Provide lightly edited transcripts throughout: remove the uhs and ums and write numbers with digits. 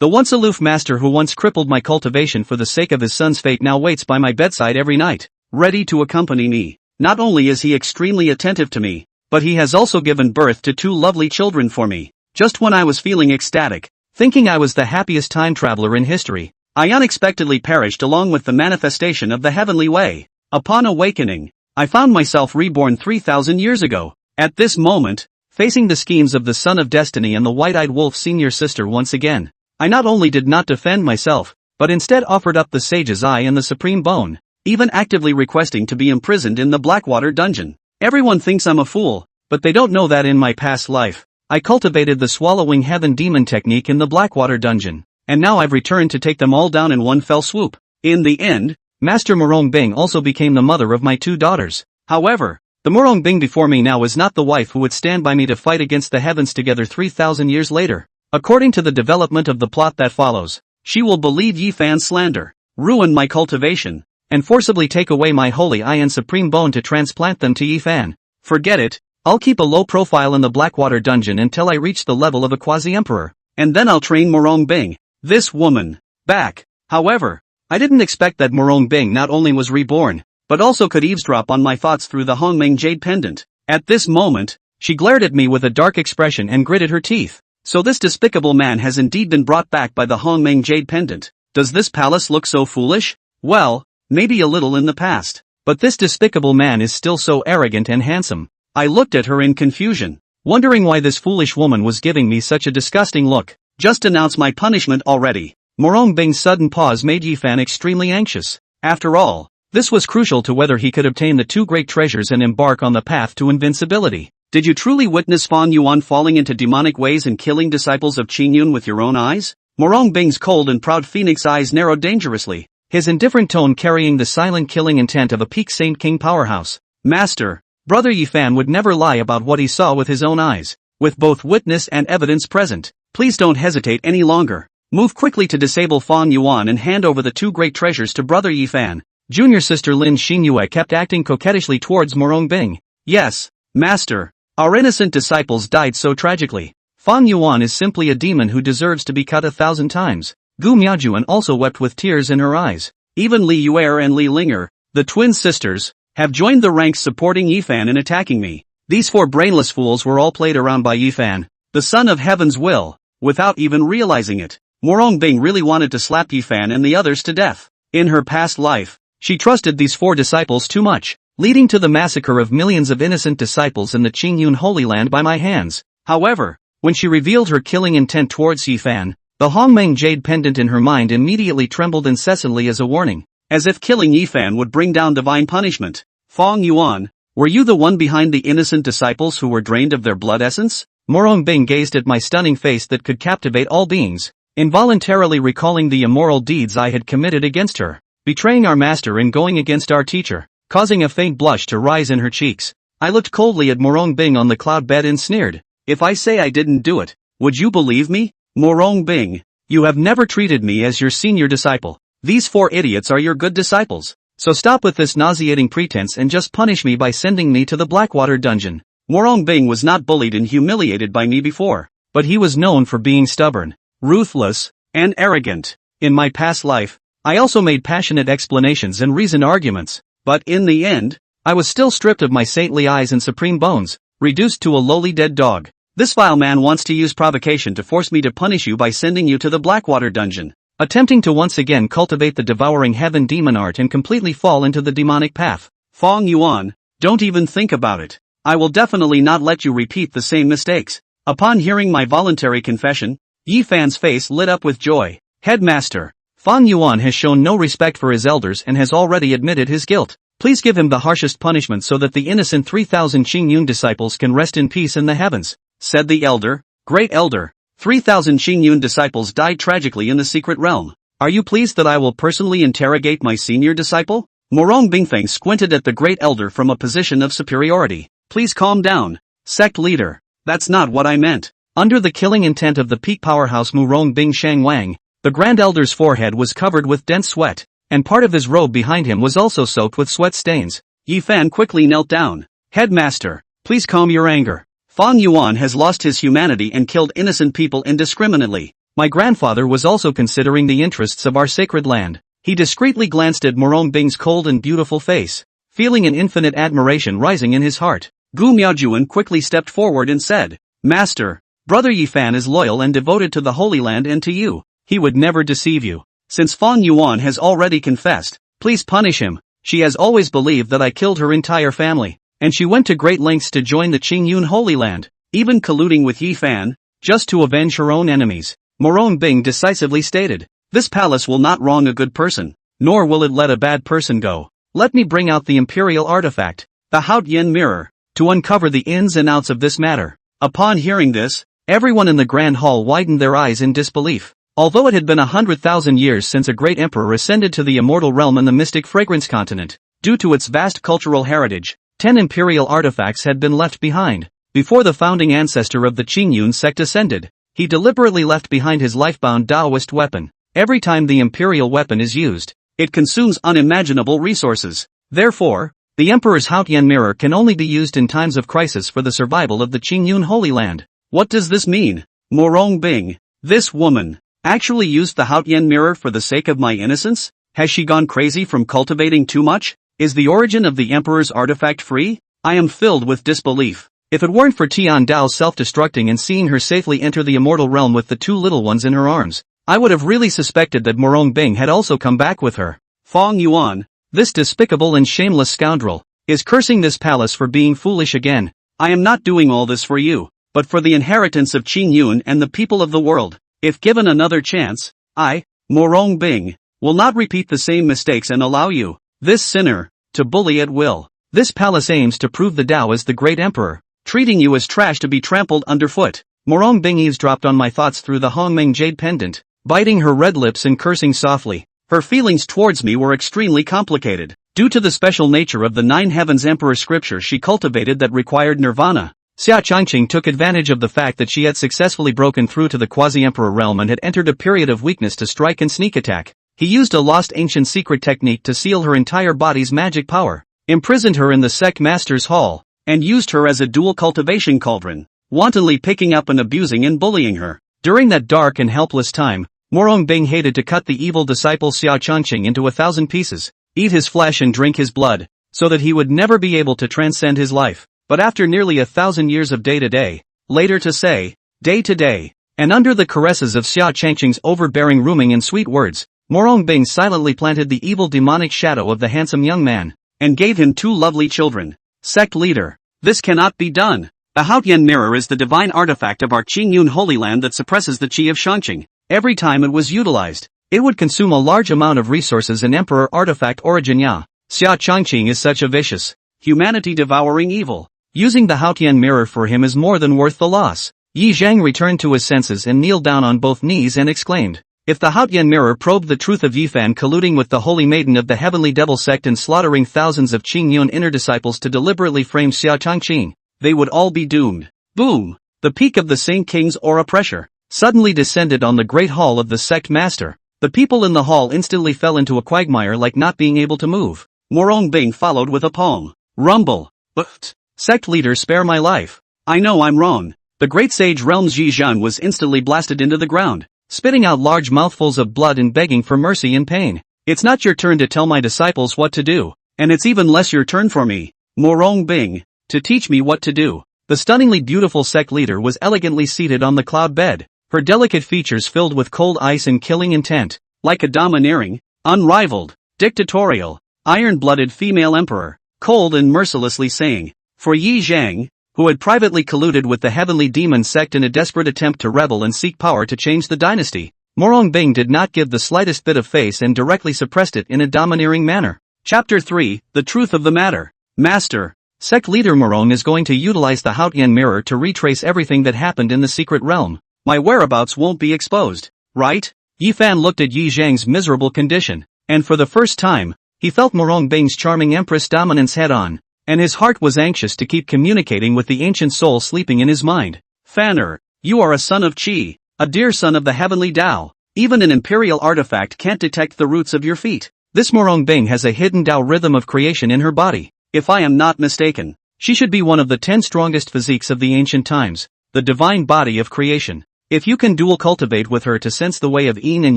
The once aloof master who once crippled my cultivation for the sake of his son's fate now waits by my bedside every night, ready to accompany me. Not only is he extremely attentive to me, but he has also given birth to 2 lovely children for me. Just when I was feeling ecstatic, thinking I was the happiest time traveler in history, I unexpectedly perished along with the manifestation of the heavenly way. Upon awakening, I found myself reborn 3,000 years ago. At this moment, facing the schemes of the Son of Destiny and the white-eyed wolf senior sister once again, I not only did not defend myself, but instead offered up the sage's eye and the supreme bone, even actively requesting to be imprisoned in the Blackwater dungeon. Everyone thinks I'm a fool, but they don't know that in my past life, I cultivated the swallowing heaven demon technique in the Blackwater dungeon, and now I've returned to take them all down in one fell swoop. In the end, Master Murong Bing also became the mother of my 2 daughters. However, the Murong Bing before me now is not the wife who would stand by me to fight against the heavens together 3,000 years later. According to the development of the plot that follows, she will believe Ye Fan's slander, ruin my cultivation, and forcibly take away my holy eye and supreme bone to transplant them to Ye Fan. Forget it, I'll keep a low profile in the Blackwater dungeon until I reach the level of a quasi-emperor, and then I'll train Murong Bing, this woman, back. However, I didn't expect that Murong Bing not only was reborn, but also could eavesdrop on my thoughts through the Hongmeng jade pendant. At this moment, she glared at me with a dark expression and gritted her teeth. So this despicable man has indeed been brought back by the Hongmeng jade pendant. Does this palace look so foolish? Well, maybe a little in the past. But this despicable man is still so arrogant and handsome. I looked at her in confusion, wondering why this foolish woman was giving me such a disgusting look. Just announce my punishment already. Murong Bing's sudden pause made Ye Fan extremely anxious. After all, this was crucial to whether he could obtain the 2 great treasures and embark on the path to invincibility. Did you truly witness Fan Yuan falling into demonic ways and killing disciples of Qingyun with your own eyes? Murong Bing's cold and proud phoenix eyes narrowed dangerously, his indifferent tone carrying the silent killing intent of a peak Saint King powerhouse. Master, Brother Ye Fan would never lie about what he saw with his own eyes. With both witness and evidence present, please don't hesitate any longer. Move quickly to disable Fan Yuan and hand over the 2 great treasures to Brother Ye Fan. Junior sister Lin Xinyue kept acting coquettishly towards Murong Bing. Yes, Master. Our innocent disciples died so tragically. Fan Yuan is simply a demon who deserves to be cut 1,000 times. Gu Miaojun also wept with tears in her eyes. Even Li Yuer and Li Linger, the twin sisters, have joined the ranks supporting Ye Fan in attacking me. These 4 brainless fools were all played around by Ye Fan, the son of heaven's will, without even realizing it. Murong Bing really wanted to slap Ye Fan and the others to death. In her past life, she trusted these 4 disciples too much, leading to the massacre of millions of innocent disciples in the Qingyun Holy Land by my hands. However, when she revealed her killing intent towards Ye Fan, the Hongmeng jade pendant in her mind immediately trembled incessantly as a warning, as if killing Ye Fan would bring down divine punishment. Fan Yuan, were you the one behind the innocent disciples who were drained of their blood essence? Murong Bing gazed at my stunning face that could captivate all beings, involuntarily recalling the immoral deeds I had committed against her, betraying our master and going against our teacher, causing a faint blush to rise in her cheeks. I looked coldly at Murong Bing on the cloud bed and sneered. If I say I didn't do it, would you believe me? Murong Bing, you have never treated me as your senior disciple. These 4 idiots are your good disciples. So stop with this nauseating pretense and just punish me by sending me to the Blackwater dungeon. Murong Bing was not bullied and humiliated by me before, but he was known for being stubborn, ruthless, and arrogant. In my past life, I also made passionate explanations and reasoned arguments, but in the end, I was still stripped of my saintly eyes and supreme bones, reduced to a lowly dead dog. This vile man wants to use provocation to force me to punish you by sending you to the Blackwater dungeon, attempting to once again cultivate the devouring heaven demon art and completely fall into the demonic path. Fan Yuan, don't even think about it. I will definitely not let you repeat the same mistakes. Upon hearing my voluntary confession, Ye Fan's face lit up with joy. Headmaster, Fan Yuan has shown no respect for his elders and has already admitted his guilt. Please give him the harshest punishment so that the innocent 3,000 Qingyun disciples can rest in peace in the heavens, said the elder. Great elder, 3,000 Qingyun disciples died tragically in the secret realm. Are you pleased that I will personally interrogate my senior disciple? Murong Bingfeng squinted at the great elder from a position of superiority. Please calm down, sect leader. That's not what I meant. Under the killing intent of the peak powerhouse Murong Bing Shang Wang, the grand elder's forehead was covered with dense sweat, and part of his robe behind him was also soaked with sweat stains. Ye Fan quickly knelt down. Headmaster, please calm your anger. Fan Yuan has lost his humanity and killed innocent people indiscriminately. My grandfather was also considering the interests of our sacred land. He discreetly glanced at Murong Bing's cold and beautiful face, feeling an infinite admiration rising in his heart. Gu Miaojun quickly stepped forward and said, Master, Brother Ye Fan is loyal and devoted to the Holy Land and to you. He would never deceive you. Since Fang Yuan has already confessed, please punish him. She has always believed that I killed her entire family, and she went to great lengths to join the Qingyun Holy Land, even colluding with Ye Fan, just to avenge her own enemies. Murong Bing decisively stated, this palace will not wrong a good person, nor will it let a bad person go. Let me bring out the imperial artifact, the Haotian mirror, to uncover the ins and outs of this matter. Upon hearing this, everyone in the grand hall widened their eyes in disbelief. Although it had been 100,000 years since a great emperor ascended to the immortal realm in the mystic fragrance continent, due to its vast cultural heritage, 10 imperial artifacts had been left behind. Before the founding ancestor of the Qingyun sect ascended, he deliberately left behind his lifebound Taoist weapon. Every time the imperial weapon is used, it consumes unimaginable resources. Therefore, the emperor's Haotian mirror can only be used in times of crisis for the survival of the Qingyun Holy Land. What does this mean? Murong Bing, this woman, actually used the Haotian mirror for the sake of my innocence? Has she gone crazy from cultivating too much? Is the origin of the emperor's artifact free? I am filled with disbelief. If it weren't for Tian Dao's self-destructing and seeing her safely enter the immortal realm with the 2 little ones in her arms, I would have really suspected that Murong Bing had also come back with her. Fang Yuan, this despicable and shameless scoundrel, is cursing this palace for being foolish again. I am not doing all this for you, but for the inheritance of Qingyun and the people of the world. If given another chance, I, Murong Bing, will not repeat the same mistakes and allow you, this sinner, to bully at will. This palace aims to prove the Tao as the great emperor, treating you as trash to be trampled underfoot. Murong Bing eavesdropped on my thoughts through the Hongmeng jade pendant, biting her red lips and cursing softly. Her feelings towards me were extremely complicated. Due to the special nature of the 9 heavens emperor scripture she cultivated that required nirvana, Xia Changqing took advantage of the fact that she had successfully broken through to the quasi-emperor realm and had entered a period of weakness to strike and sneak attack. He used a lost ancient secret technique to seal her entire body's magic power, imprisoned her in the sect master's hall, and used her as a dual cultivation cauldron, wantonly picking up and abusing and bullying her. During that dark and helpless time, Murong Bing hated to cut the evil disciple Xia Changqing into 1,000 pieces, eat his flesh and drink his blood, so that he would never be able to transcend his life. But after nearly 1,000 years of day-to-day, later to say, day-to-day, and under the caresses of Xia Changqing's overbearing rooming and sweet words, Murong Bing silently planted the evil demonic shadow of the handsome young man, and gave him 2 lovely children. Sect leader, this cannot be done. The Haotian mirror is the divine artifact of our Qingyun Holy Land that suppresses the qi of Shangqing. Every time it was utilized, it would consume a large amount of resources in Emperor Artifact Origin Ya. Xia Changqing is such a vicious, humanity-devouring evil. Using the Haotian mirror for him is more than worth the loss. Yi Zhang returned to his senses and kneeled down on both knees and exclaimed, if the Haotian mirror probed the truth of Ye Fan colluding with the holy maiden of the heavenly devil sect and slaughtering thousands of Qingyun inner disciples to deliberately frame Xia Changqing, they would all be doomed. Boom! The peak of the Saint King's aura pressure suddenly descended on the great hall of the sect master. The people in the hall instantly fell into a quagmire like not being able to move. Murong Bing followed with a palm. Rumble. But, sect leader, spare my life. I know I'm wrong. The great sage Realms Yi Zhan was instantly blasted into the ground, spitting out large mouthfuls of blood and begging for mercy in pain. It's not your turn to tell my disciples what to do, and it's even less your turn for me, Murong Bing, to teach me what to do. The stunningly beautiful sect leader was elegantly seated on the cloud bed, her delicate features filled with cold ice and killing intent, like a domineering, unrivaled, dictatorial, iron-blooded female emperor, cold and mercilessly saying, for Yi Zhang, who had privately colluded with the heavenly demon sect in a desperate attempt to rebel and seek power to change the dynasty, Murong Bing did not give the slightest bit of face and directly suppressed it in a domineering manner. Chapter 3, The Truth of the Matter. Master, sect leader Murong is going to utilize the Haotian mirror to retrace everything that happened in the secret realm. My whereabouts won't be exposed, right? Ye Fan looked at Yi Zhang's miserable condition, and for the first time, he felt Murong Bing's charming empress dominance head-on, and his heart was anxious to keep communicating with the ancient soul sleeping in his mind. Fanner, you are a son of Qi, a dear son of the heavenly Tao. Even an imperial artifact can't detect the roots of your feet. This Murong Bing has a hidden Tao rhythm of creation in her body. If I am not mistaken, she should be one of the 10 strongest physiques of the ancient times, the divine body of creation. If you can dual cultivate with her to sense the way of yin and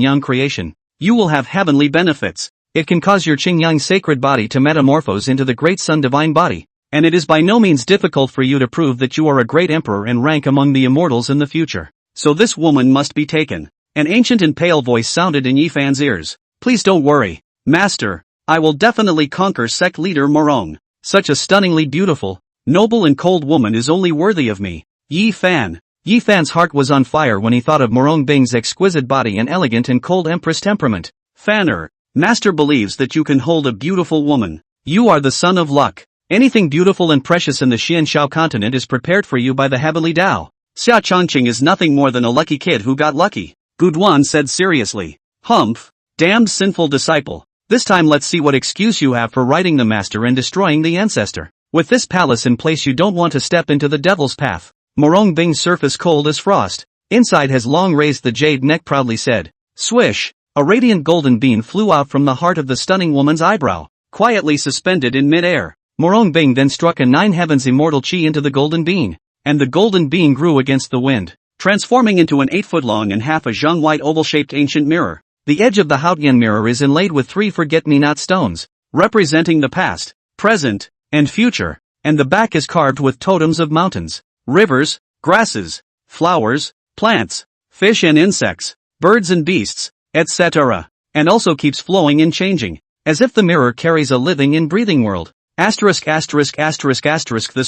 yang creation, you will have heavenly benefits. It can cause your Qing-Yang sacred body to metamorphose into the great sun divine body, and it is by no means difficult for you to prove that you are a great emperor and rank among the immortals in the future. So this woman must be taken. An ancient and pale voice sounded in Ye Fan's ears. Please don't worry, Master. I will definitely conquer sect leader Murong. Such a stunningly beautiful, noble and cold woman is only worthy of me. Ye Fan. Ye Fan's heart was on fire when he thought of Murong Bing's exquisite body and elegant and cold empress temperament. Fanner. Master believes that you can hold a beautiful woman. You are the son of luck. Anything beautiful and precious in the Xianxiao continent is prepared for you by the heavenly Tao. Xia Chongqing is nothing more than a lucky kid who got lucky. Guduan said seriously. Humph. Damned sinful disciple. This time let's see what excuse you have for writing the master and destroying the ancestor. With this palace in place you don't want to step into the devil's path. Murong Bing's surface cold as frost. Inside has long raised the jade neck proudly said. Swish. A radiant golden beam flew out from the heart of the stunning woman's eyebrow, quietly suspended in mid-air. Murong Bing then struck a 9 heavens immortal chi into the golden beam, and the golden beam grew against the wind, transforming into an 8-foot-long and half a zheng-wide oval-shaped ancient mirror. The edge of the Haotian mirror is inlaid with 3 forget-me-not stones, representing the past, present, and future, and the back is carved with totems of mountains, rivers, grasses, flowers, plants, fish and insects, birds and beasts, etc. And also keeps flowing and changing, as if the mirror carries a living and breathing world. This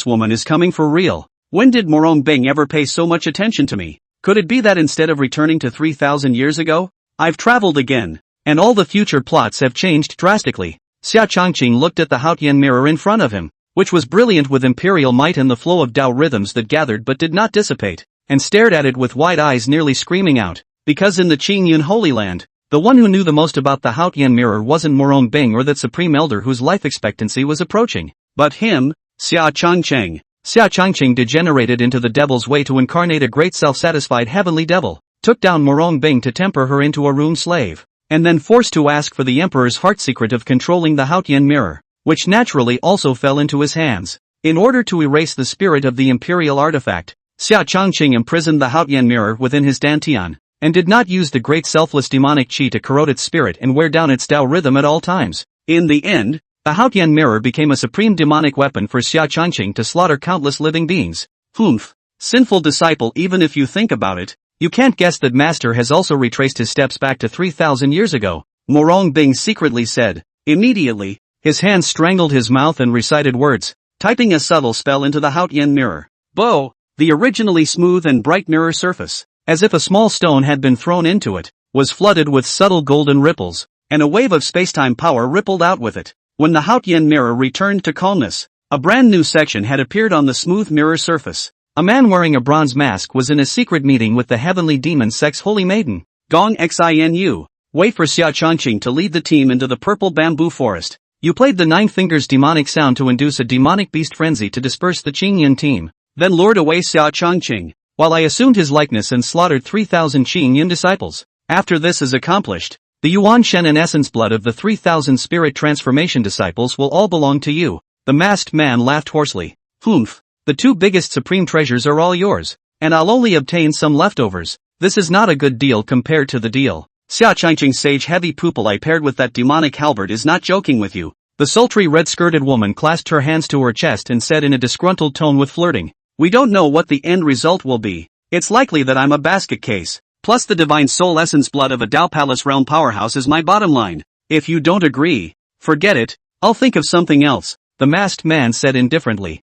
woman is coming for real. When did Murong Bing ever pay so much attention to me? Could it be that instead of returning to 3,000 years ago, I've traveled again, and all the future plots have changed drastically? Xia Chongqing looked at the Haotian mirror in front of him, which was brilliant with imperial might and the flow of Tao rhythms that gathered but did not dissipate, and stared at it with wide eyes nearly screaming out. Because in the Qingyun Holy Land, the one who knew the most about the Haotian mirror wasn't Murong Bing or that supreme elder whose life expectancy was approaching, but him, Xia Chongqing. Xia Chongqing degenerated into the devil's way to incarnate a great self-satisfied heavenly devil, took down Murong Bing to temper her into a room slave, and then forced to ask for the emperor's heart secret of controlling the Haotian mirror, which naturally also fell into his hands. In order to erase the spirit of the imperial artifact, Xia Chongqing imprisoned the Haotian mirror within his dantian, and did not use the great selfless demonic chi to corrode its spirit and wear down its Tao rhythm at all times. In the end, the Haotian mirror became a supreme demonic weapon for Xia Chongqing to slaughter countless living beings. Humph. Sinful disciple, even if you think about it, you can't guess that Master has also retraced his steps back to 3,000 years ago, Murong Bing secretly said. Immediately, his hands strangled his mouth and recited words, typing a subtle spell into the Haotian mirror. Bo, the originally smooth and bright mirror surface, as if a small stone had been thrown into it, was flooded with subtle golden ripples, and a wave of spacetime power rippled out with it. When the Haotian mirror returned to calmness, a brand new section had appeared on the smooth mirror surface. A man wearing a bronze mask was in a secret meeting with the heavenly demon sex holy maiden. Gong Xinu. Wait for Xia Chongqing to lead the team into the purple bamboo forest. You played the 9 fingers demonic sound to induce a demonic beast frenzy to disperse the Qingyun team, then lured away Xia Chongqing, while I assumed his likeness and slaughtered 3,000 Qingyun disciples. After this is accomplished, the Yuan Shen and essence blood of the 3,000 spirit transformation disciples will all belong to you. The masked man laughed hoarsely. Humph. The 2 biggest supreme treasures are all yours, and I'll only obtain some leftovers. This is not a good deal compared to the deal. Xia Chongqing's sage heavy pupil eye paired with that demonic halberd is not joking with you. The sultry red-skirted woman clasped her hands to her chest and said in a disgruntled tone with flirting. We don't know what the end result will be. It's likely that I'm a basket case, plus the divine soul essence blood of a Tao Palace realm powerhouse is my bottom line. If you don't agree, forget it, I'll think of something else, the masked man said indifferently.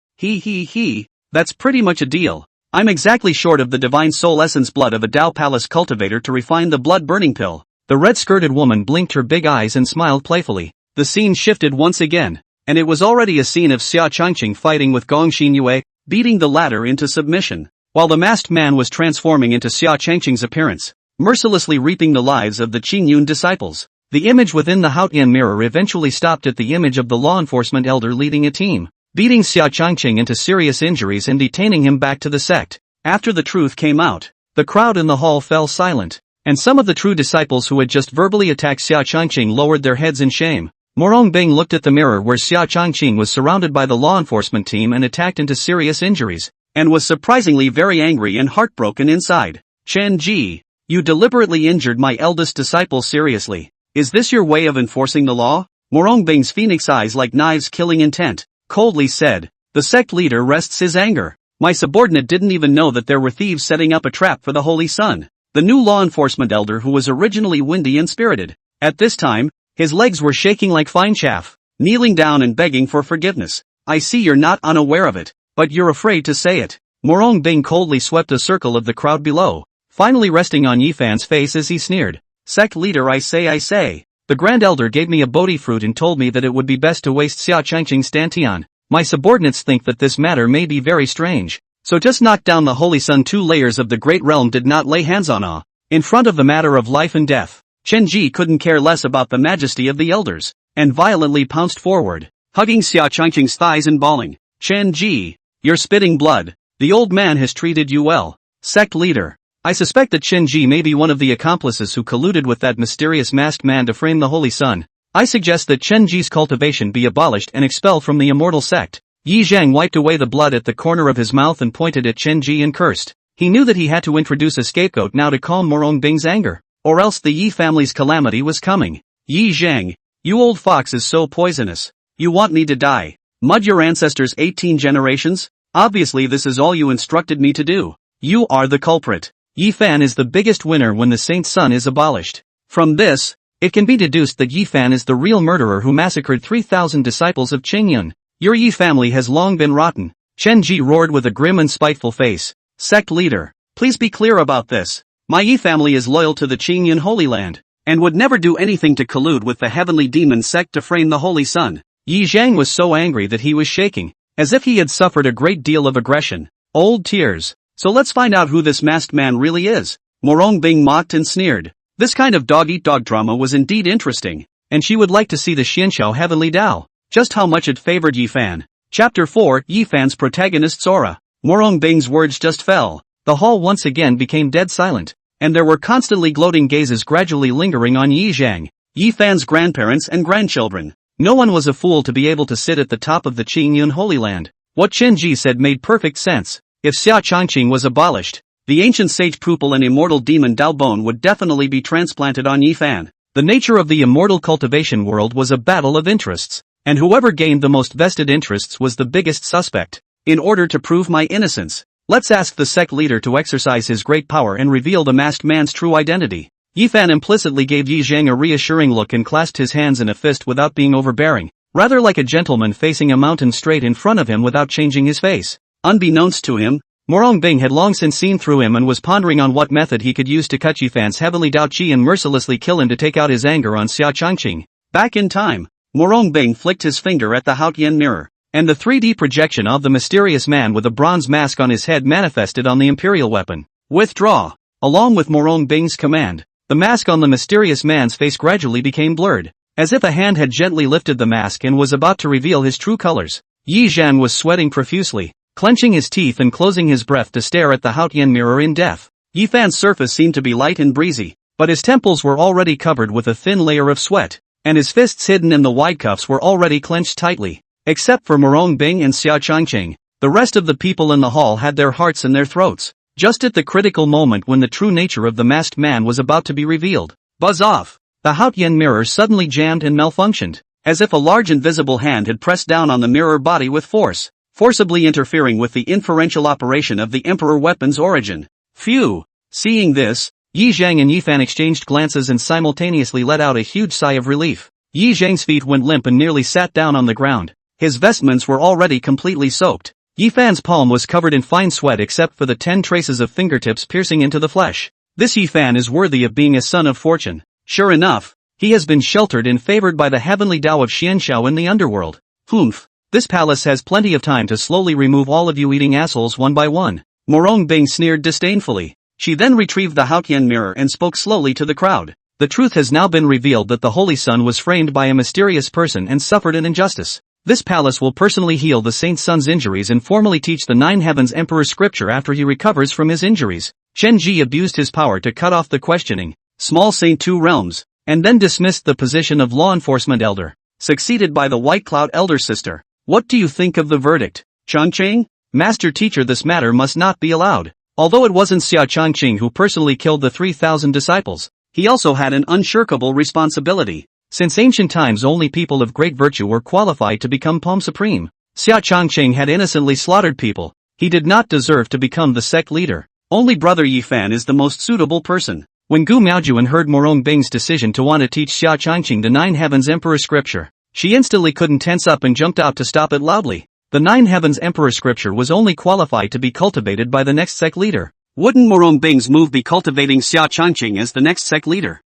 That's pretty much a deal. I'm exactly short of the divine soul essence blood of a Tao Palace cultivator to refine the blood-burning pill. The red-skirted woman blinked her big eyes and smiled playfully. The scene shifted once again, and it was already a scene of Xia Chongqing fighting with Gong Xinyue, beating the latter into submission, while the masked man was transforming into Xia Chongqing's appearance, mercilessly reaping the lives of the Qingyun disciples. The image within the Haotian mirror eventually stopped at the image of the law enforcement elder leading a team, beating Xia Chongqing into serious injuries and detaining him back to the sect. After the truth came out, the crowd in the hall fell silent, and some of the true disciples who had just verbally attacked Xia Chongqing lowered their heads in shame. Murong Bing looked at the mirror where Xia Chongqing was surrounded by the law enforcement team and attacked into serious injuries, and was surprisingly very angry and heartbroken inside. Chen Ji, you deliberately injured my eldest disciple seriously. Is this your way of enforcing the law? Murong Bing's phoenix eyes like knives killing intent, coldly said. The sect leader rests his anger. My subordinate didn't even know that there were thieves setting up a trap for the Holy Sun. The new law enforcement elder who was originally windy and spirited. At this time, his legs were shaking like fine chaff, kneeling down and begging for forgiveness. I see you're not unaware of it, but you're afraid to say it. Murong Bing coldly swept a circle of the crowd below, finally resting on Ye Fan's face as he sneered. Sect leader, I say. The Grand Elder gave me a bodhi fruit and told me that it would be best to waste Xia Changqing's Dantian. My subordinates think that this matter may be very strange. So just knock down the Holy Sun. 2 layers of the Great Realm did not lay hands on in front of the matter of life and death. Chen Ji couldn't care less about the majesty of the elders, and violently pounced forward, hugging Xia Changqing's thighs and bawling. Chen Ji, you're spitting blood. The old man has treated you well. Sect leader. I suspect that Chen Ji may be one of the accomplices who colluded with that mysterious masked man to frame the Holy Sun. I suggest that Chen Ji's cultivation be abolished and expelled from the immortal sect. Yi Zhang wiped away the blood at the corner of his mouth and pointed at Chen Ji and cursed. He knew that he had to introduce a scapegoat now to calm Murong Bing's anger, or else the Yi family's calamity was coming. Yi Zhang, you old fox is so poisonous. You want me to die? Mud your ancestors 18 generations? Obviously this is all you instructed me to do. You are the culprit. Ye Fan is the biggest winner when the Saint Sun is abolished. From this, it can be deduced that Ye Fan is the real murderer who massacred 3,000 disciples of Qingyun. Your Yi family has long been rotten. Chen Ji roared with a grim and spiteful face. Sect leader, please be clear about this. My Yi family is loyal to the Qingyun Holy Land, and would never do anything to collude with the heavenly demon sect to frame the Holy Sun. Yi Zhang was so angry that he was shaking, as if he had suffered a great deal of aggression. Old tears. So let's find out who this masked man really is. Murong Bing mocked and sneered. This kind of dog-eat-dog drama was indeed interesting, and she would like to see the Xianxiao Heavenly Dao. Just how much it favored Ye Fan. Chapter 4, Ye Fan's protagonist's aura. Murong Bing's words just fell. The hall once again became dead silent, and there were constantly gloating gazes gradually lingering on Yi Zhang, Ye Fan's grandparents and grandchildren. No one was a fool to be able to sit at the top of the Qingyun Holy Land. What Chen Ji said made perfect sense. If Xia Changqing was abolished, the ancient sage pupil and immortal demon Dao Bone would definitely be transplanted on Ye Fan. The nature of the immortal cultivation world was a battle of interests, and whoever gained the most vested interests was the biggest suspect. In order to prove my innocence, let's ask the sect leader to exercise his great power and reveal the masked man's true identity. Ye Fan implicitly gave Yi Zhang a reassuring look and clasped his hands in a fist without being overbearing, rather like a gentleman facing a mountain straight in front of him without changing his face. Unbeknownst to him, Murong Bing had long since seen through him and was pondering on what method he could use to cut Ye Fan's heavenly Dao Qi and mercilessly kill him to take out his anger on Xia Changqing. Back in time, Murong Bing flicked his finger at the Haotian mirror, and the 3D projection of the mysterious man with a bronze mask on his head manifested on the imperial weapon. Withdraw. Along with Murong Bing's command, the mask on the mysterious man's face gradually became blurred, as if a hand had gently lifted the mask and was about to reveal his true colors. Yi Zhan was sweating profusely, clenching his teeth and closing his breath to stare at the Haotian mirror in death. Ye Fan's surface seemed to be light and breezy, but his temples were already covered with a thin layer of sweat, and his fists hidden in the wide cuffs were already clenched tightly. Except for Murong Bing and Xia Changqing, the rest of the people in the hall had their hearts in their throats, just at the critical moment when the true nature of the masked man was about to be revealed. Buzz off! The Haotian mirror suddenly jammed and malfunctioned, as if a large invisible hand had pressed down on the mirror body with force, forcibly interfering with the inferential operation of the Emperor weapon's origin. Phew! Seeing this, Yi Zhang and Ye Fan exchanged glances and simultaneously let out a huge sigh of relief. Yi Zhang's feet went limp and nearly sat down on the ground. His vestments were already completely soaked. Ye Fan's palm was covered in fine sweat except for the 10 traces of fingertips piercing into the flesh. This Ye Fan is worthy of being a son of fortune. Sure enough, he has been sheltered and favored by the heavenly Dao of Xianxiao in the underworld. Humph! This palace has plenty of time to slowly remove all of you eating assholes one by one. Murong Bing sneered disdainfully. She then retrieved the Haotian mirror and spoke slowly to the crowd. The truth has now been revealed that the Holy Sun was framed by a mysterious person and suffered an injustice. This palace will personally heal the Saint Sun's injuries and formally teach the Nine Heavens Emperor scripture after he recovers from his injuries. Chen Ji abused his power to cut off the questioning, small Saint 2 realms, and then dismissed the position of law enforcement elder, succeeded by the White Cloud elder sister. What do you think of the verdict, Changqing? Master teacher, this matter must not be allowed. Although it wasn't Xia Changqing who personally killed the 3,000 disciples, he also had an unshirkable responsibility. Since ancient times only people of great virtue were qualified to become Palm Supreme, Xia Changqing had innocently slaughtered people. He did not deserve to become the sect leader. Only Brother Ye Fan is the most suitable person. When Gu Miaojun heard Murong Bing's decision to want to teach Xia Changqing the Nine Heavens Emperor Scripture, she instantly couldn't tense up and jumped out to stop it loudly. The Nine Heavens Emperor Scripture was only qualified to be cultivated by the next sect leader. Wouldn't Murong Bing's move be cultivating Xia Changqing as the next sect leader?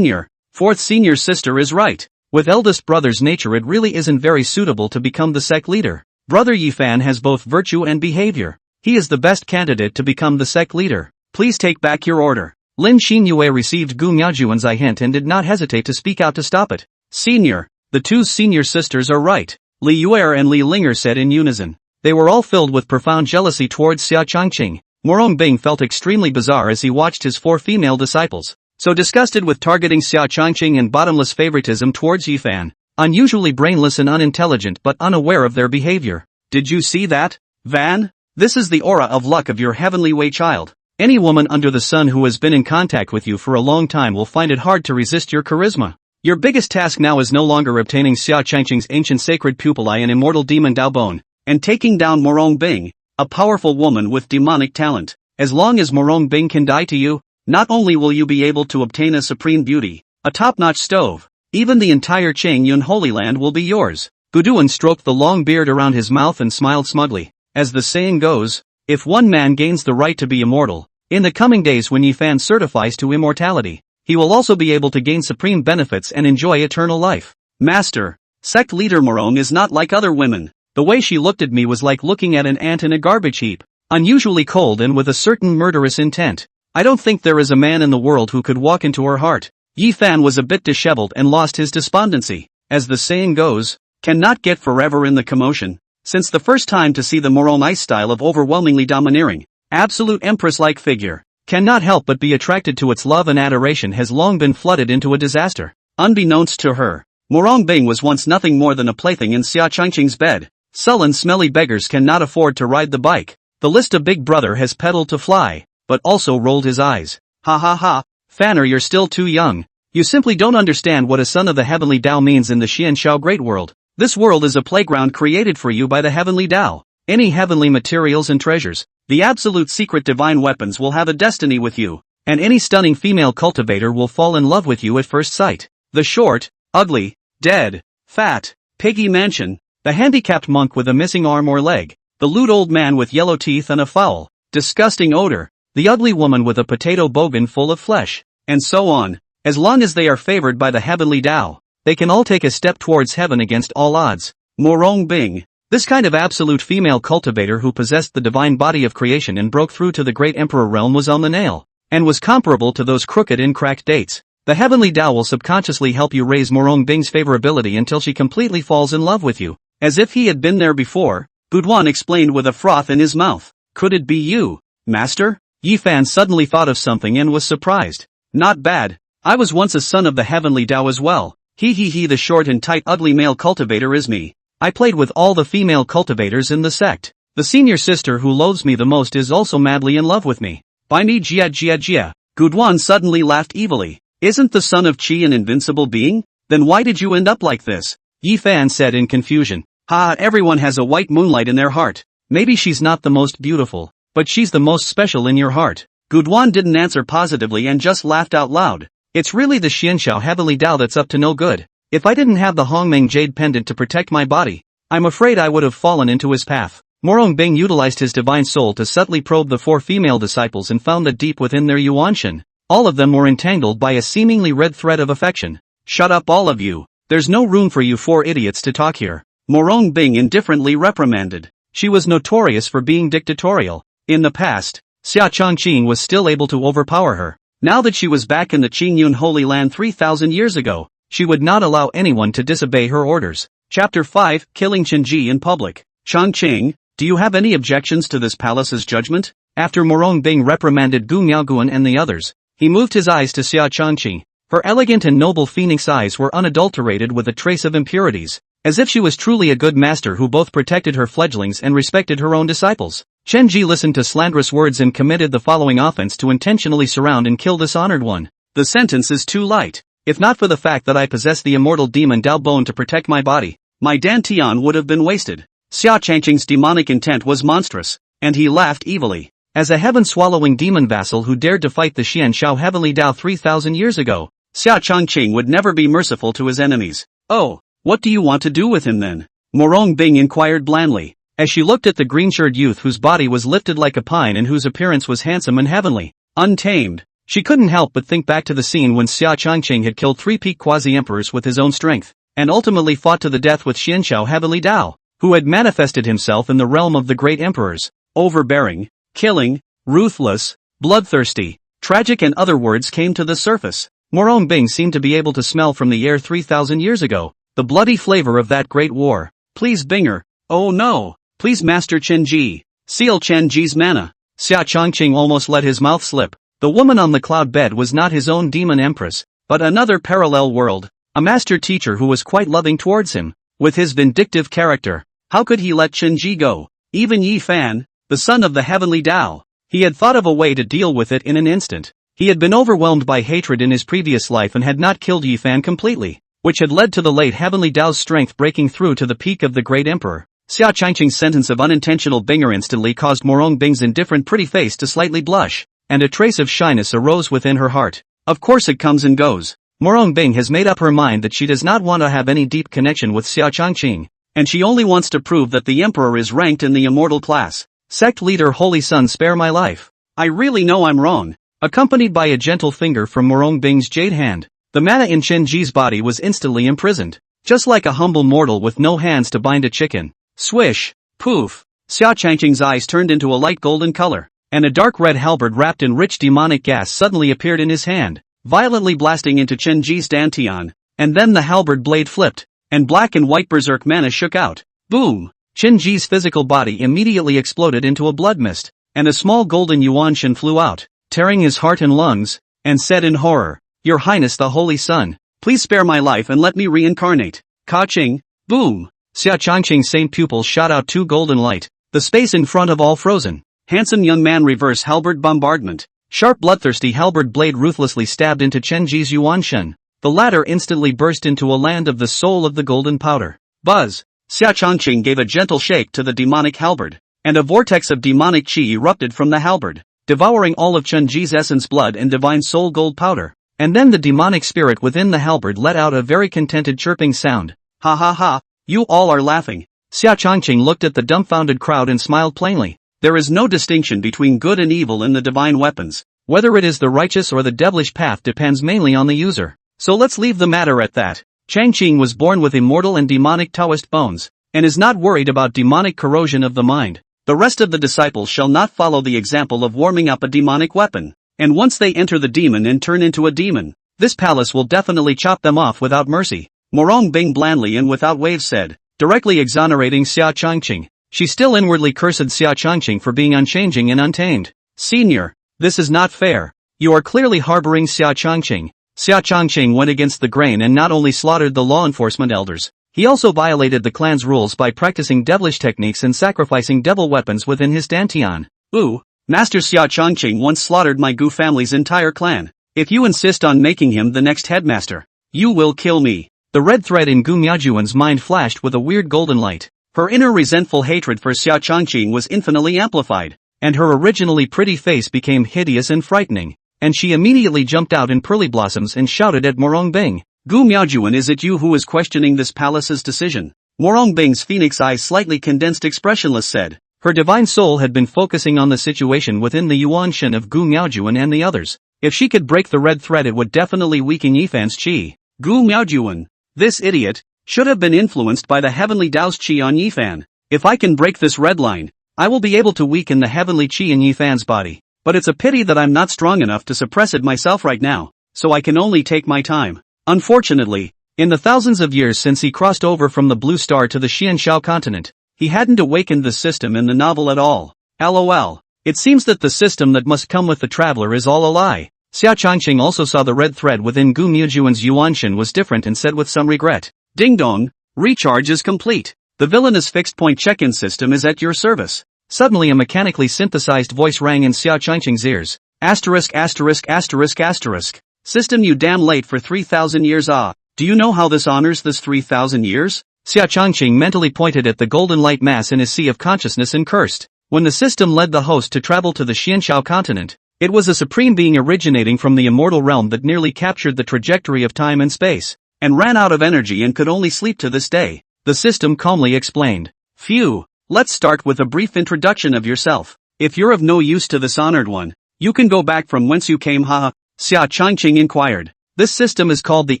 Fourth senior sister is right. With eldest brother's nature it really isn't very suitable to become the sect leader. Brother Ye Fan has both virtue and behavior. He is the best candidate to become the sect leader. Please take back your order. Lin Xinyue received Gu Miaojun's hint and did not hesitate to speak out to stop it. The two senior sisters are right, Li Yuer and Li Linger said in unison. They were all filled with profound jealousy towards Xia Changqing. Murong Bing felt extremely bizarre as he watched his 4 female disciples, so disgusted with targeting Xia Changqing and bottomless favoritism towards Ye Fan, unusually brainless and unintelligent but unaware of their behavior. Did you see that, Van? This is the aura of luck of your heavenly way child. Any woman under the sun who has been in contact with you for a long time will find it hard to resist your charisma. Your biggest task now is no longer obtaining Xia Changqing's ancient sacred pupil eye and immortal demon Daobone, and taking down Murong Bing, a powerful woman with demonic talent. As long as Murong Bing can die to you, not only will you be able to obtain a supreme beauty, a top-notch stove, even the entire Changyun Holy Land will be yours. Guduan stroked the long beard around his mouth and smiled smugly. As the saying goes, if one man gains the right to be immortal, in the coming days when Ye Fan certifies to immortality, he will also be able to gain supreme benefits and enjoy eternal life. Master, sect leader Murong is not like other women. The way she looked at me was like looking at an ant in a garbage heap, unusually cold and with a certain murderous intent. I don't think there is a man in the world who could walk into her heart. Ye Fan was a bit disheveled and lost his despondency. As the saying goes, cannot get forever in the commotion. Since the first time to see the Murong ice style of overwhelmingly domineering, absolute empress-like figure, cannot help but be attracted to its love and adoration has long been flooded into a disaster. Unbeknownst to her, Murong Bing was once nothing more than a plaything in Xia Changqing's bed. Sullen smelly beggars cannot afford to ride the bike. The list of Big Brother has pedaled to fly, but also rolled his eyes. Ha ha ha, Fanner, you're still too young. You simply don't understand what a son of the heavenly Tao means in the Xianxiao great world. This world is a playground created for you by the heavenly Tao. Any heavenly materials and treasures, the absolute secret divine weapons will have a destiny with you, and any stunning female cultivator will fall in love with you at first sight. The short, ugly, dead, fat, piggy mansion, the handicapped monk with a missing arm or leg, the lewd old man with yellow teeth and a foul, disgusting odor, the ugly woman with a potato bogan full of flesh, and so on. As long as they are favored by the heavenly Tao, they can all take a step towards heaven against all odds. Murong Bing, this kind of absolute female cultivator who possessed the divine body of creation and broke through to the great emperor realm was on the nail, and was comparable to those crooked and cracked dates. The heavenly Tao will subconsciously help you raise Murong Bing's favorability until she completely falls in love with you. As if he had been there before, Guduan explained with a froth in his mouth. Could it be you, master? Ye Fan suddenly thought of something and was surprised. Not bad. I was once a son of the heavenly Tao as well. He, the short and tight ugly male cultivator is me. I played with all the female cultivators in the sect. The senior sister who loathes me the most is also madly in love with me. By me Jia. Guduan suddenly laughed evilly. Isn't the son of Qi an invincible being? Then why did you end up like this? Ye Fan said in confusion. Ha, everyone has a white moonlight in their heart. Maybe she's not the most beautiful, but she's the most special in your heart. Guduan didn't answer positively and just laughed out loud. It's really the Xianxiao heavenly Tao that's up to no good. If I didn't have the Hongmeng jade pendant to protect my body, I'm afraid I would have fallen into his path. Murong Bing utilized his divine soul to subtly probe the 4 female disciples and found that deep within their yuanshan, all of them were entangled by a seemingly red thread of affection. Shut up all of you. There's no room for you 4 idiots to talk here. Murong Bing indifferently reprimanded. She was notorious for being dictatorial. In the past, Xia Changqing was still able to overpower her. Now that she was back in the Qingyun Holy Land 3,000 years ago, she would not allow anyone to disobey her orders. Chapter 5, Killing Qinji in Public. Changqing, do you have any objections to this palace's judgment? After Murong Bing reprimanded Gu Miaojun and the others, he moved his eyes to Xia Changqing. Her elegant and noble phoenix eyes were unadulterated with a trace of impurities, as if she was truly a good master who both protected her fledglings and respected her own disciples. Chen Ji listened to slanderous words and committed the following offense to intentionally surround and kill this honored one. The sentence is too light. If not for the fact that I possess the immortal demon Dao Bone to protect my body, my dantian would have been wasted. Xia Changqing's demonic intent was monstrous, and he laughed evilly. As a heaven-swallowing demon vassal who dared to fight the Xian Shao Heavenly Dao 3,000 years ago, Xia Changqing would never be merciful to his enemies. Oh, what do you want to do with him then? Murong Bing inquired blandly, as she looked at the green-shirted youth whose body was lifted like a pine and whose appearance was handsome and heavenly. Untamed, she couldn't help but think back to the scene when Xia Changqing had killed 3 peak quasi-emperors with his own strength, and ultimately fought to the death with Xianshao Heavenly Dao, who had manifested himself in the realm of the great emperors. Overbearing, killing, ruthless, bloodthirsty, tragic and other words came to the surface. Murong Bing seemed to be able to smell from the air 3,000 years ago, the bloody flavor of that great war. Please Binger. Oh no. Please Master Chen Ji. Seal Chen Ji's mana. Xia Changqing almost let his mouth slip. The woman on the cloud bed was not his own demon empress, but another parallel world. A master teacher who was quite loving towards him. With his vindictive character, how could he let Chen Ji go? Even Ye Fan, the son of the heavenly Dao. He had thought of a way to deal with it in an instant. He had been overwhelmed by hatred in his previous life and had not killed Ye Fan completely, which had led to the late heavenly Dao's strength breaking through to the peak of the great emperor. Xia Changqing's sentence of unintentional Binger instantly caused Murong Bing's indifferent pretty face to slightly blush, and a trace of shyness arose within her heart. Of course it comes and goes. Murong Bing has made up her mind that she does not want to have any deep connection with Xia Changqing, and she only wants to prove that the emperor is ranked in the immortal class. Sect leader Holy Sun, spare my life. I really know I'm wrong. Accompanied by a gentle finger from Murong Bing's jade hand, the mana in Chen Ji's body was instantly imprisoned, just like a humble mortal with no hands to bind a chicken. Swish, poof, Xia Changqing's eyes turned into a light golden color, and a dark red halberd wrapped in rich demonic gas suddenly appeared in his hand, violently blasting into Chen Ji's dantian, and then the halberd blade flipped, and black and white berserk mana shook out. Boom! Chen Ji's physical body immediately exploded into a blood mist, and a small golden yuanshan flew out, tearing his heart and lungs, and said in horror, Your Highness the Holy Sun, please spare my life and let me reincarnate. Ka-ching, boom! Xia Changqing's same pupils shot out 2 golden light, the space in front of all frozen. Handsome young man reverse halberd bombardment. Sharp bloodthirsty halberd blade ruthlessly stabbed into Chen Ji's yuanshan. The latter instantly burst into a land of the soul of the golden powder. Buzz! Xia Changqing gave a gentle shake to the demonic halberd, and a vortex of demonic chi erupted from the halberd, devouring all of Chen Ji's essence blood and divine soul gold powder. And then the demonic spirit within the halberd let out a very contented chirping sound. Ha ha ha, you all are laughing. Xia Changqing looked at the dumbfounded crowd and smiled plainly. There is no distinction between good and evil in the divine weapons. Whether it is the righteous or the devilish path depends mainly on the user. So let's leave the matter at that. Changqing was born with immortal and demonic Taoist bones, and is not worried about demonic corrosion of the mind. The rest of the disciples shall not follow the example of warming up a demonic weapon. And once they enter the demon and turn into a demon, this palace will definitely chop them off without mercy. Murong Bing blandly and without waves said, directly exonerating Xia Changqing. She still inwardly cursed Xia Changqing for being unchanging and untamed. Senior, this is not fair. You are clearly harboring Xia Changqing. Xia Changqing went against the grain and not only slaughtered the law enforcement elders, he also violated the clan's rules by practicing devilish techniques and sacrificing devil weapons within his dantian. Ooh, Master Xia Changqing once slaughtered my Gu family's entire clan. If you insist on making him the next headmaster, you will kill me. The red thread in Gu Miaojun's mind flashed with a weird golden light. Her inner resentful hatred for Xia Changqing was infinitely amplified, and her originally pretty face became hideous and frightening, and she immediately jumped out in pearly blossoms and shouted at Murong Bing. Gu Miaojun, is it you who is questioning this palace's decision? Murong Bing's phoenix eyes slightly condensed expressionless said. Her divine soul had been focusing on the situation within the yuanshan of Gu Miaojun and the others. If she could break the red thread it would definitely weaken Ye Fan's chi. Gu Miaojun, this idiot, should have been influenced by the heavenly Dao's chi on Ye Fan. If I can break this red line, I will be able to weaken the heavenly chi in Ye Fan's body. But it's a pity that I'm not strong enough to suppress it myself right now, so I can only take my time. Unfortunately, in the thousands of years since he crossed over from the Blue Star to the Xianshao continent, he hadn't awakened the system in the novel at all. LOL. It seems that the system that must come with the traveler is all a lie. Xia Changqing also saw the red thread within Gu Miaojun's yuanshan was different and said with some regret. Ding dong, recharge is complete. The villainous fixed point check-in system is at your service. Suddenly a mechanically synthesized voice rang in Xia Changqing's ears. Asterisk asterisk asterisk asterisk. System, you damn late for 3,000 years. Do you know how this honors this 3,000 years? Xia Changqing mentally pointed at the golden light mass in his sea of consciousness and cursed. When the system led the host to travel to the Xianxiao continent, it was a supreme being originating from the immortal realm that nearly captured the trajectory of time and space, and ran out of energy and could only sleep to this day. The system calmly explained. Phew. Let's start with a brief introduction of yourself. If you're of no use to this honored one, you can go back from whence you came. Haha. Xia Changqing inquired. This system is called the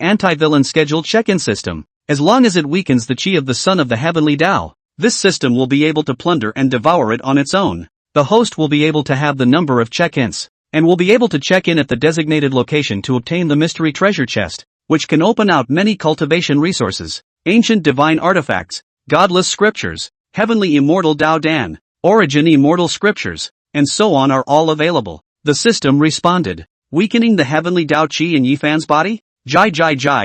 anti-villain scheduled check-in system. As long as it weakens the qi of the son of the heavenly Tao, this system will be able to plunder and devour it on its own. The host will be able to have the number of check-ins, and will be able to check in at the designated location to obtain the mystery treasure chest, which can open out many cultivation resources, ancient divine artifacts, godless scriptures, heavenly immortal Dao Dan, origin immortal scriptures, and so on are all available. The system responded. Weakening the heavenly Dao Qi in Ye Fan's body? Jai,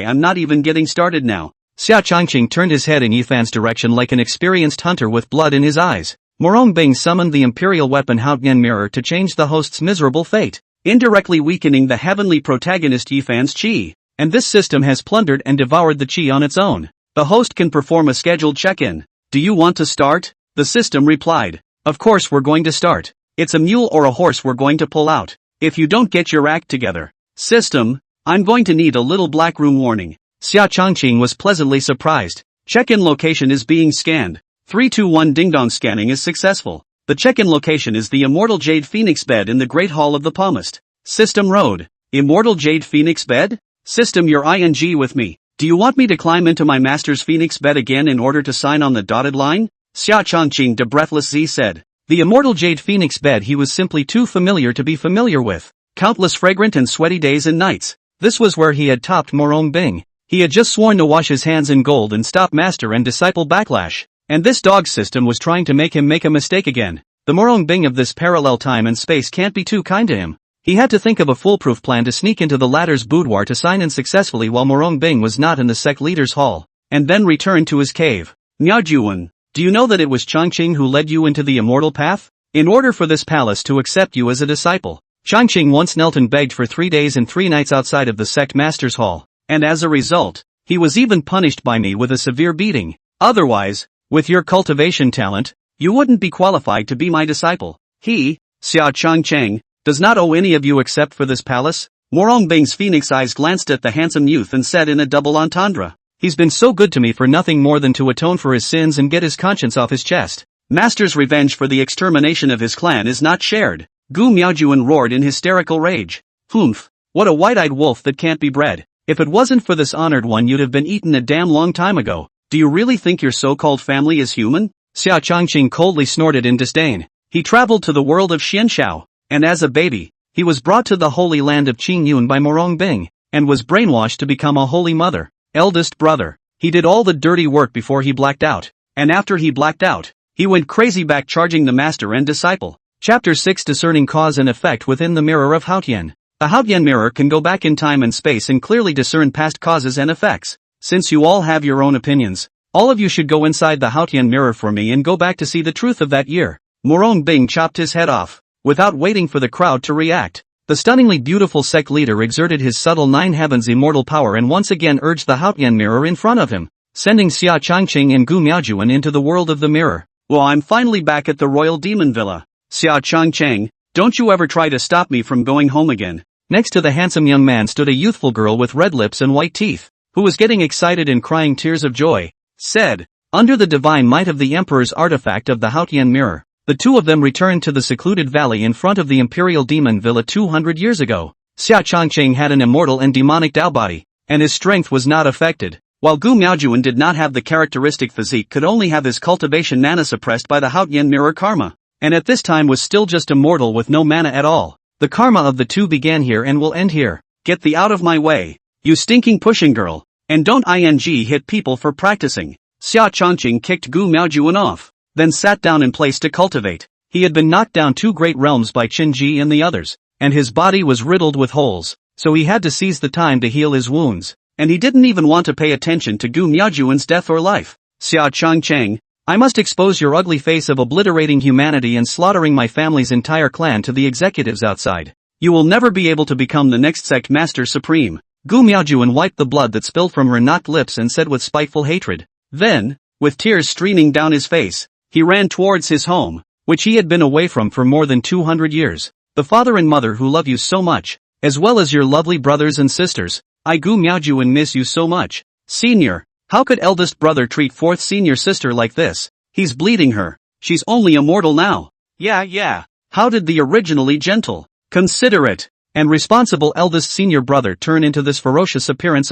I'm not even getting started now. Xia Changqing turned his head in Ye Fan's direction like an experienced hunter with blood in his eyes. Murong Bing summoned the imperial weapon Haotian mirror to change the host's miserable fate, indirectly weakening the heavenly protagonist Ye Fan's Qi, and this system has plundered and devoured the Qi on its own. The host can perform a scheduled check-in. Do you want to start? The system replied. Of course we're going to start. It's a mule or a horse we're going to pull out. If you don't get your act together. System, I'm going to need a little black room warning. Xia Changqing was pleasantly surprised. Check-in location is being scanned. 321 ding-dong scanning is successful. The check-in location is the Immortal Jade Phoenix Bed in the Great Hall of the Palmist. System Road. Immortal Jade Phoenix Bed? System, you're ing with me. Do you want me to climb into my master's Phoenix Bed again in order to sign on the dotted line? Xia Changqing de Breathless Z said. The Immortal Jade Phoenix Bed he was simply too familiar to be familiar with. Countless fragrant and sweaty days and nights. This was where he had topped Murong Bing. He had just sworn to wash his hands in gold and stop master and disciple backlash. And this dog system was trying to make him make a mistake again. The Murong Bing of this parallel time and space can't be too kind to him. He had to think of a foolproof plan to sneak into the latter's boudoir to sign in successfully while Murong Bing was not in the sect leader's hall, and then return to his cave. Miaojun, do you know that it was Changqing who led you into the immortal path? In order for this palace to accept you as a disciple, Changqing once knelt and begged for 3 days and 3 nights outside of the sect master's hall, and as a result, he was even punished by me with a severe beating. Otherwise, with your cultivation talent, you wouldn't be qualified to be my disciple. He, Xia Changqing, does not owe any of you except for this palace. Murong Bing's phoenix eyes glanced at the handsome youth and said in a double entendre. He's been so good to me for nothing more than to atone for his sins and get his conscience off his chest. Master's revenge for the extermination of his clan is not shared. Gu Miaojun roared in hysterical rage. Humph, what a white-eyed wolf that can't be bred. If it wasn't for this honored one you'd have been eaten a damn long time ago. Do you really think your so-called family is human? Xia Changqing coldly snorted in disdain. He traveled to the world of Xianxiao, and as a baby, he was brought to the holy land of Qingyun by Murong Bing, and was brainwashed to become a holy mother, eldest brother. He did all the dirty work before he blacked out, and after he blacked out, he went crazy back charging the master and disciple. Chapter 6 Discerning Cause and Effect within the Mirror of Haotian. The Haotian mirror can go back in time and space and clearly discern past causes and effects. Since you all have your own opinions, all of you should go inside the Haotian mirror for me and go back to see the truth of that year. Murong Bing chopped his head off, without waiting for the crowd to react. The stunningly beautiful sect leader exerted his subtle 9 heavens immortal power and once again urged the Haotian mirror in front of him, sending Xia Changqing and Gu Miaojun into the world of the mirror. Well, I'm finally back at the royal demon villa. Xia Changqing, don't you ever try to stop me from going home again. Next to the handsome young man stood a youthful girl with red lips and white teeth, who was getting excited and crying tears of joy. Said, under the divine might of the emperor's artifact of the Haotian mirror, the two of them returned to the secluded valley in front of the imperial demon villa 200 years ago. Xia Changqing had an immortal and demonic Dao body, and his strength was not affected, while Gu Miaojun did not have the characteristic physique, could only have his cultivation mana suppressed by the Haotian mirror karma, and at this time was still just a mortal with no mana at all. The karma of the two began here and will end here. Get thee out of my way, you stinking pushing girl, and don't hit people for practicing. Xia Changqing kicked Gu Miaojun off, then sat down in place to cultivate. He had been knocked down 2 great realms by Qinji and the others, and his body was riddled with holes, so he had to seize the time to heal his wounds, and he didn't even want to pay attention to Gu Miaojun's death or life. Xia Changqing, I must expose your ugly face of obliterating humanity and slaughtering my family's entire clan to the executives outside. You will never be able to become the next sect master supreme. Gu Miaojun wiped the blood that spilled from her knocked lips and said with spiteful hatred. Then, with tears streaming down his face, he ran towards his home, which he had been away from for more than 200 years. The father and mother who love you so much, as well as your lovely brothers and sisters. I Gu Miaojun miss you so much. Senior, how could eldest brother treat fourth senior sister like this? He's bleeding her. She's only a mortal now. Yeah. How did the originally gentle, considerate, and responsible eldest senior brother turn into this ferocious appearance?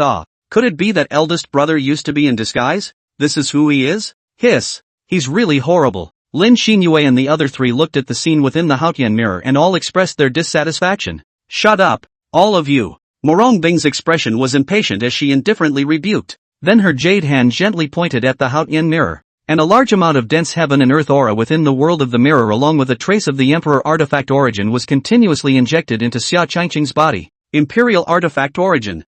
Could it be that eldest brother used to be in disguise? This is who he is? Hiss. He's really horrible. Lin Xinyue and the other three looked at the scene within the Haotian mirror and all expressed their dissatisfaction. Shut up, all of you. Murong Bing's expression was impatient as she indifferently rebuked. Then her jade hand gently pointed at the Haotian mirror, and a large amount of dense heaven and earth aura within the world of the mirror along with a trace of the emperor artifact origin was continuously injected into Xia Changqing's body. Imperial artifact origin.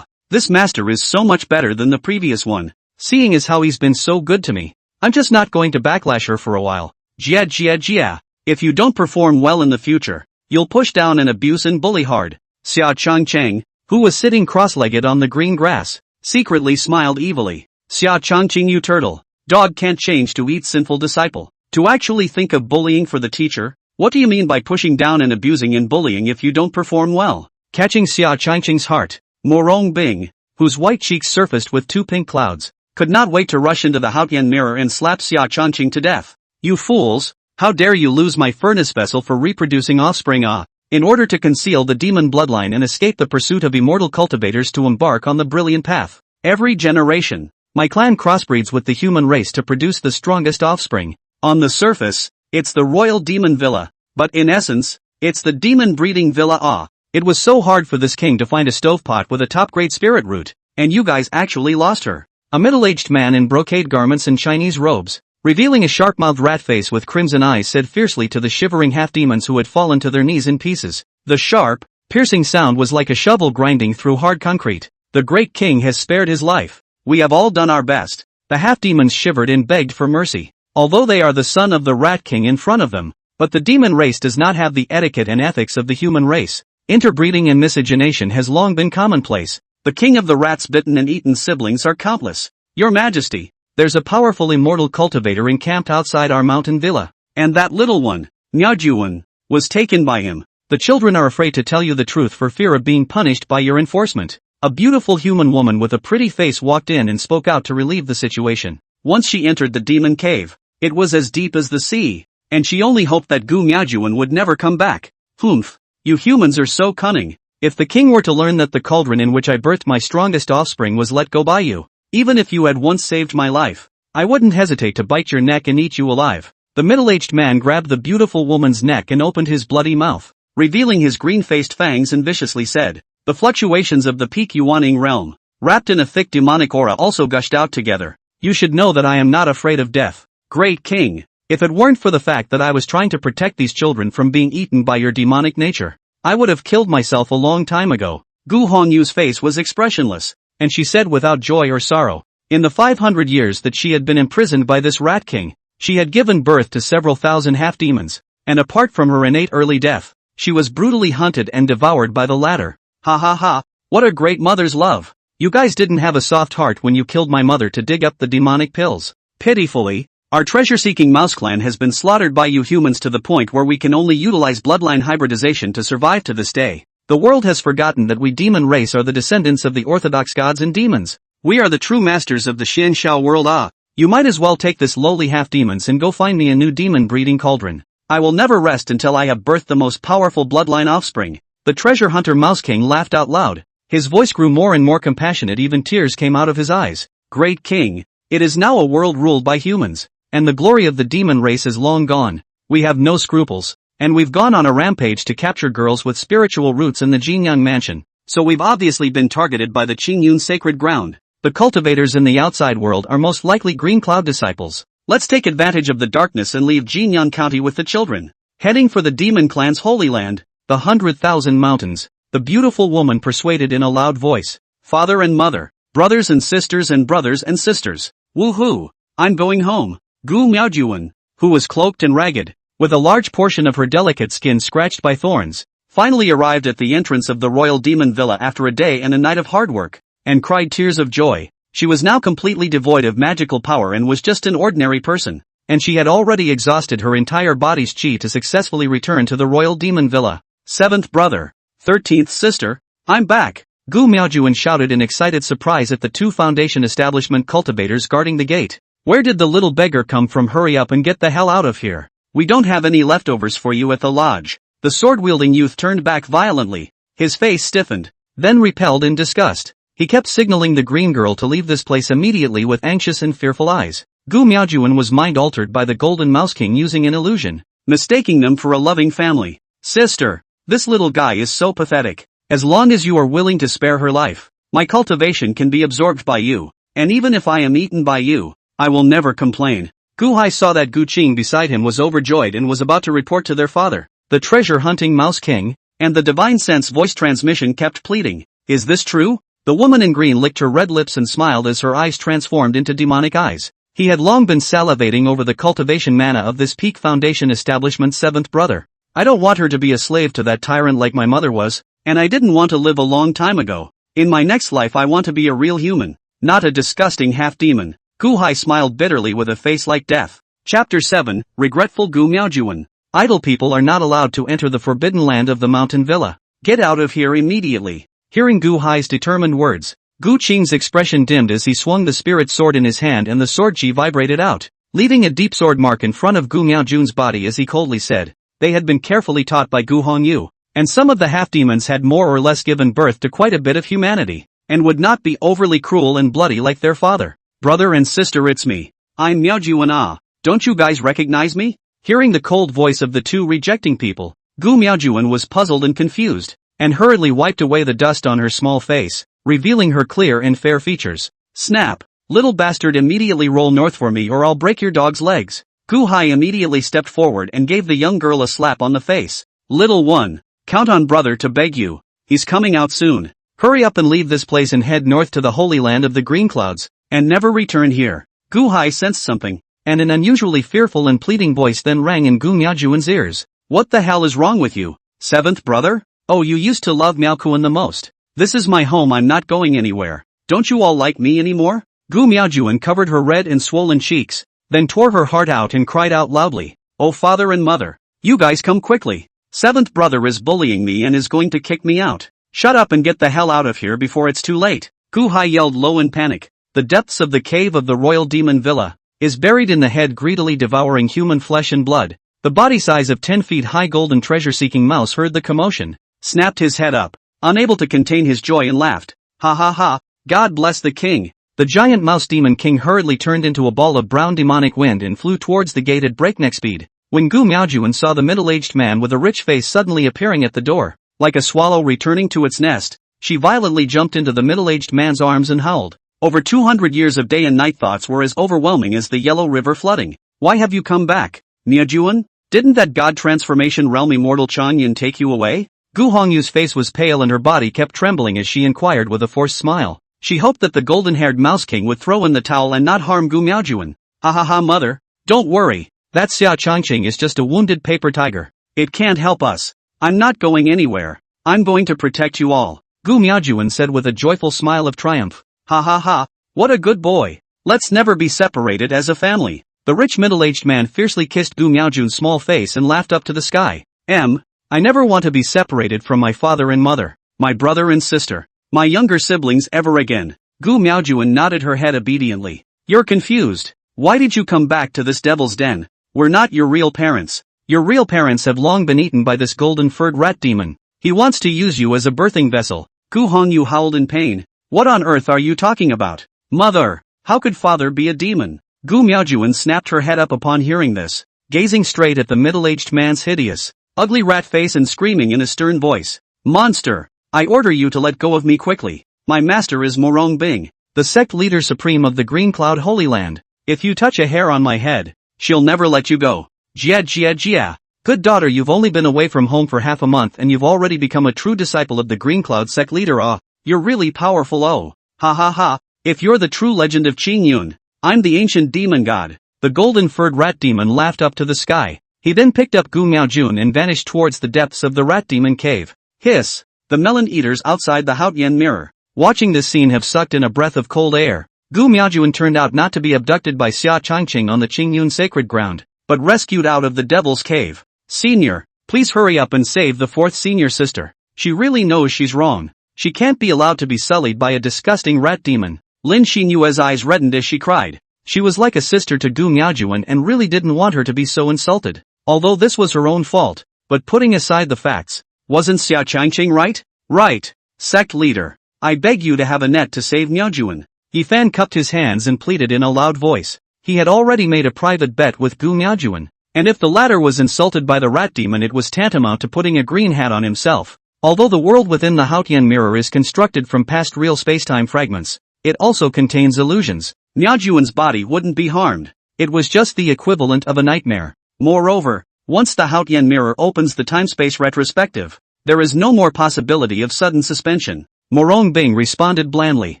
This master is so much better than the previous one. Seeing as how he's been so good to me, I'm just not going to backlash her for a while. Jia. If you don't perform well in the future, you'll push down and abuse and bully hard. Xia Changqing, who was sitting cross-legged on the green grass, secretly smiled evilly. Xia Changqing, you turtle. Dog can't change to eat sinful disciple. To actually think of bullying for the teacher? What do you mean by pushing down and abusing and bullying if you don't perform well? Catching Xia Changqing's heart, Murong Bing, whose white cheeks surfaced with two pink clouds, could not wait to rush into the Haotian mirror and slap Xia Changqing to death. You fools, how dare you lose my furnace vessel for reproducing offspring? In order to conceal the demon bloodline and escape the pursuit of immortal cultivators to embark on the brilliant path. Every generation, my clan crossbreeds with the human race to produce the strongest offspring. On the surface, it's the royal demon villa, but in essence, it's the demon breeding villa. It was so hard for this king to find a stovepot with a top-grade spirit root, and you guys actually lost her. A middle-aged man in brocade garments and Chinese robes, revealing a sharp-mouthed rat face with crimson eyes, said fiercely to the shivering half-demons who had fallen to their knees in pieces. The sharp, piercing sound was like a shovel grinding through hard concrete. The great king has spared his life. We have all done our best. The half-demons shivered and begged for mercy. Although they are the son of the rat king in front of them, but the demon race does not have the etiquette and ethics of the human race. Interbreeding and miscegenation has long been commonplace. The king of the rats bitten and eaten siblings are countless. Your Majesty, there's a powerful immortal cultivator encamped outside our mountain villa, and that little one, Miaojun, was taken by him. The children are afraid to tell you the truth for fear of being punished by your enforcement. A beautiful human woman with a pretty face walked in and spoke out to relieve the situation. Once she entered the demon cave, it was as deep as the sea, and she only hoped that Gu Miaojun would never come back. Humph, you humans are so cunning. If the king were to learn that the cauldron in which I birthed my strongest offspring was let go by you, even if you had once saved my life, I wouldn't hesitate to bite your neck and eat you alive. The middle-aged man grabbed the beautiful woman's neck and opened his bloody mouth, revealing his green-faced fangs, and viciously said, the fluctuations of the peak Yuaning realm, wrapped in a thick demonic aura, also gushed out together. You should know that I am not afraid of death. Great king, if it weren't for the fact that I was trying to protect these children from being eaten by your demonic nature, I would have killed myself a long time ago. Gu Hongyu's face was expressionless, and she said without joy or sorrow, in the 500 years that she had been imprisoned by this rat king, she had given birth to several thousand half-demons, and apart from her innate early death, she was brutally hunted and devoured by the latter. Ha, what a great mother's love. You guys didn't have a soft heart when you killed my mother to dig up the demonic pills. Pitifully, our treasure-seeking mouse clan has been slaughtered by you humans to the point where we can only utilize bloodline hybridization to survive to this day. The world has forgotten that we demon race are the descendants of the orthodox gods and demons. We are the true masters of the Xian Xiao world. You might as well take this lowly half-demons and go find me a new demon-breeding cauldron. I will never rest until I have birthed the most powerful bloodline offspring. The treasure hunter Mouse King laughed out loud. His voice grew more and more compassionate, even tears came out of his eyes. Great king, it is now a world ruled by humans, and the glory of the demon race is long gone. We have no scruples, and we've gone on a rampage to capture girls with spiritual roots in the Jinyang mansion, so we've obviously been targeted by the Qingyun sacred ground. The cultivators in the outside world are most likely Green Cloud disciples. Let's take advantage of the darkness and leave Jinyang County with the children. Heading for the demon clan's holy land, the 100,000 mountains, the beautiful woman persuaded in a loud voice. Father and mother, brothers and sisters and brothers and sisters. Woohoo! I'm going home. Gu Miaojun, who was cloaked and ragged, with a large portion of her delicate skin scratched by thorns, finally arrived at the entrance of the royal demon villa after a day and a night of hard work, and cried tears of joy. She was now completely devoid of magical power and was just an ordinary person, and she had already exhausted her entire body's chi to successfully return to the royal demon villa. 7th brother, 13th sister, I'm back! Gu Miaojun shouted in excited surprise at the 2 Foundation establishment cultivators guarding the gate. Where did the little beggar come from? Hurry up and get the hell out of here. We don't have any leftovers for you at the lodge. The sword-wielding youth turned back violently. His face stiffened, then repelled in disgust. He kept signaling the green girl to leave this place immediately with anxious and fearful eyes. Gu Miaojun was mind-altered by the Golden Mouse King using an illusion, mistaking them for a loving family. Sister, this little guy is so pathetic. As long as you are willing to spare her life, my cultivation can be absorbed by you, and even if I am eaten by you, I will never complain. Gu Hai saw that Gu Qing beside him was overjoyed and was about to report to their father, the treasure-hunting Mouse King, and the Divine Sense voice transmission kept pleading, is this true? The woman in green licked her red lips and smiled as her eyes transformed into demonic eyes. He had long been salivating over the cultivation mana of this Peak Foundation establishment's 7th brother. I don't want her to be a slave to that tyrant like my mother was, and I didn't want to live a long time ago. In my next life I want to be a real human, not a disgusting half-demon. Gu Hai smiled bitterly with a face like death. Chapter 7, Regretful Gu Miaojun. Idle people are not allowed to enter the forbidden land of the mountain villa. Get out of here immediately. Hearing Gu Hai's determined words, Gu Qing's expression dimmed as he swung the spirit sword in his hand and the sword chi vibrated out, leaving a deep sword mark in front of Gu Miaojun's body as he coldly said, they had been carefully taught by Gu Hongyu, and some of the half-demons had more or less given birth to quite a bit of humanity, and would not be overly cruel and bloody like their father. Brother and sister, it's me. I'm Miaojun. Ah, don't you guys recognize me? Hearing the cold voice of the 2 rejecting people, Gu Miaojun was puzzled and confused, and hurriedly wiped away the dust on her small face, revealing her clear and fair features. Snap! Little bastard, immediately roll north for me or I'll break your dog's legs. Gu Hai immediately stepped forward and gave the young girl a slap on the face. Little one, count on brother to beg you. He's coming out soon. Hurry up and leave this place and head north to the holy land of the green clouds, and never return here. Gu Hai sensed something, and an unusually fearful and pleading voice then rang in Gu Miaojun's ears. What the hell is wrong with you? 7th brother? Oh, you used to love Miaojun the most. This is my home, I'm not going anywhere. Don't you all like me anymore? Gu Miaojun covered her red and swollen cheeks, then tore her heart out and cried out loudly. Oh father and mother, you guys come quickly. 7th brother is bullying me and is going to kick me out. Shut up and get the hell out of here before it's too late. Gu Hai yelled low in panic. The depths of the cave of the royal demon villa is buried in the head, greedily devouring human flesh and blood. The body size of 10 feet high golden treasure-seeking mouse heard the commotion, snapped his head up, unable to contain his joy, and laughed. Ha ha ha, God bless the king. The giant mouse demon king hurriedly turned into a ball of brown demonic wind and flew towards the gate at breakneck speed. When Gu Miaojun saw the middle-aged man with a rich face suddenly appearing at the door, like a swallow returning to its nest, she violently jumped into the middle-aged man's arms and howled. Over 200 years of day and night thoughts were as overwhelming as the Yellow River flooding. Why have you come back, Miaojun? Didn't that god transformation realm immortal Changyan take you away? Gu Hongyu's face was pale and her body kept trembling as she inquired with a forced smile. She hoped that the golden-haired Mouse King would throw in the towel and not harm Gu Miaojun. Ha ha ha, mother, don't worry. That Xia Changqing is just a wounded paper tiger. It can't help us. I'm not going anywhere. I'm going to protect you all, Gu Miaojun said with a joyful smile of triumph. Ha ha ha, what a good boy. Let's never be separated as a family. The rich middle-aged man fiercely kissed Gu Miaojun's small face and laughed up to the sky. I never want to be separated from my father and mother, my brother and sister, my younger siblings ever again. Gu Miaojun nodded her head obediently. You're confused. Why did you come back to this devil's den? We're not your real parents. Your real parents have long been eaten by this golden-furred rat demon. He wants to use you as a birthing vessel. Gu Hongyu howled in pain. What on earth are you talking about? Mother, how could father be a demon? Gu Miaojun snapped her head up upon hearing this, gazing straight at the middle-aged man's hideous, ugly rat face and screaming in a stern voice. Monster, I order you to let go of me quickly. My master is Murong Bing, the sect leader supreme of the Green Cloud Holy Land. If you touch a hair on my head, she'll never let you go. Jia Jia Jia. Good daughter, you've only been away from home for half a month and you've already become a true disciple of the Green Cloud sect leader. You're really powerful. Oh. Ha ha ha. If you're the true legend of Qingyun, I'm the ancient demon god. The golden-furred rat demon laughed up to the sky. He then picked up Gu Miaojun and vanished towards the depths of the rat demon cave. Hiss! The melon eaters outside the Haotian mirror, watching this scene, have sucked in a breath of cold air. Gu Miaojun turned out not to be abducted by Xia Changqing on the Qingyun sacred ground, but rescued out of the devil's cave. Senior, please hurry up and save the fourth senior sister. She really knows she's wrong. She can't be allowed to be sullied by a disgusting rat demon. Lin Xinyue's eyes reddened as she cried. She was like a sister to Gu Miaojun and really didn't want her to be so insulted. Although this was her own fault. But putting aside the facts, wasn't Xia Changqing right? Right. Sect leader. I beg you to have a net to save Miaojun. Ye Fan cupped his hands and pleaded in a loud voice. He had already made a private bet with Gu Miaojun, and if the latter was insulted by the rat demon, it was tantamount to putting a green hat on himself. Although the world within the Haotian mirror is constructed from past real spacetime fragments, it also contains illusions. Miaojun's body wouldn't be harmed. It was just the equivalent of a nightmare. Moreover, once the Haotian mirror opens the time-space retrospective, there is no more possibility of sudden suspension. Murong Bing responded blandly.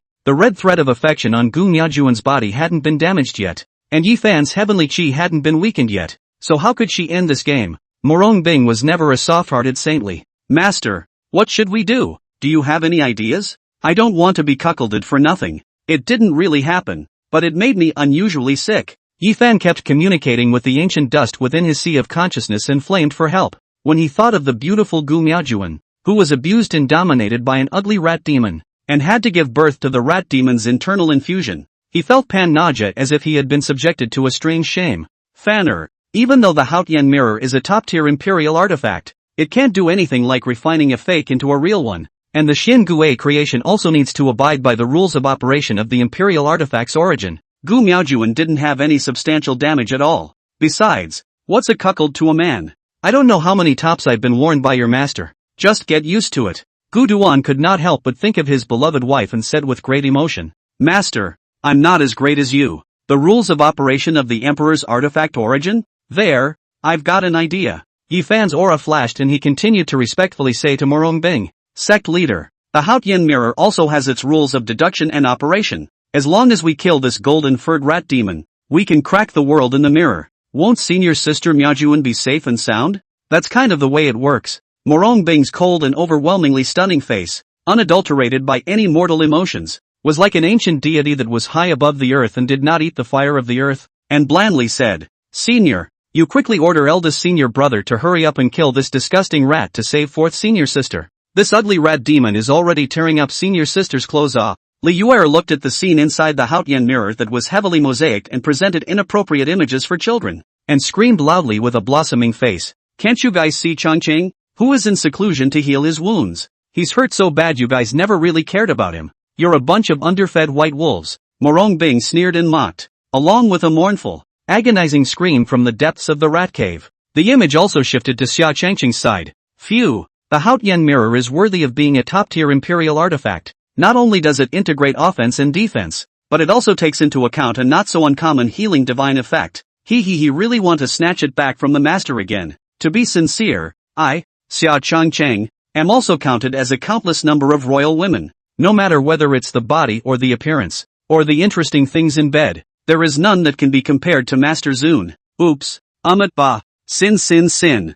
The red thread of affection on Gu Miaojun's body hadn't been damaged yet, and Ye Fan's heavenly chi hadn't been weakened yet, so how could she end this game? Murong Bing was never a soft-hearted saintly. Master, what should we do? Do you have any ideas? I don't want to be cuckolded for nothing. It didn't really happen, but it made me unusually sick. Ye Fan kept communicating with the ancient dust within his sea of consciousness and flamed for help. When he thought of the beautiful Gu Miaojun, who was abused and dominated by an ugly rat demon, and had to give birth to the rat demon's internal infusion, he felt pan-nausea as if he had been subjected to a strange shame. Fanner, even though the Haotian mirror is a top-tier imperial artifact, it can't do anything like refining a fake into a real one, and the Xin Gui creation also needs to abide by the rules of operation of the imperial artifact's origin. Gu Miaojun didn't have any substantial damage at all. Besides, what's a cuckold to a man? I don't know how many tops I've been worn by your master. Just get used to it. Gu Duan could not help but think of his beloved wife and said with great emotion, Master, I'm not as great as you. The rules of operation of the Emperor's artifact origin? There, I've got an idea. Ye Fan's aura flashed and he continued to respectfully say to Murong Bing, Sect leader, the Haotian mirror also has its rules of deduction and operation. As long as we kill this golden-furred rat demon, we can crack the world in the mirror. Won't senior sister Miaojun be safe and sound? That's kind of the way it works. Murong Bing's cold and overwhelmingly stunning face, unadulterated by any mortal emotions, was like an ancient deity that was high above the earth and did not eat the fire of the earth, and blandly said, Senior, you quickly order eldest senior brother to hurry up and kill this disgusting rat to save fourth senior sister. This ugly rat demon is already tearing up senior sister's clothes off. Li Yuer looked at the scene inside the Haotian mirror that was heavily mosaicked and presented inappropriate images for children, and screamed loudly with a blossoming face, Can't you guys see Changqing? Who is in seclusion to heal his wounds? He's hurt so bad you guys never really cared about him. You're a bunch of underfed white wolves. Murong Bing sneered and mocked, along with a mournful, agonizing scream from the depths of the rat cave. The image also shifted to Xia Changqing's side. Phew, the Haotian mirror is worthy of being a top-tier imperial artifact. Not only does it integrate offense and defense, but it also takes into account a not-so-uncommon healing divine effect. He really want to snatch it back from the master again. To be sincere, I, Xia Changqing, am also counted as a countless number of royal women. No matter whether it's the body or the appearance, or the interesting things in bed, there is none that can be compared to Master Zun. Oops, ba, sin. Xia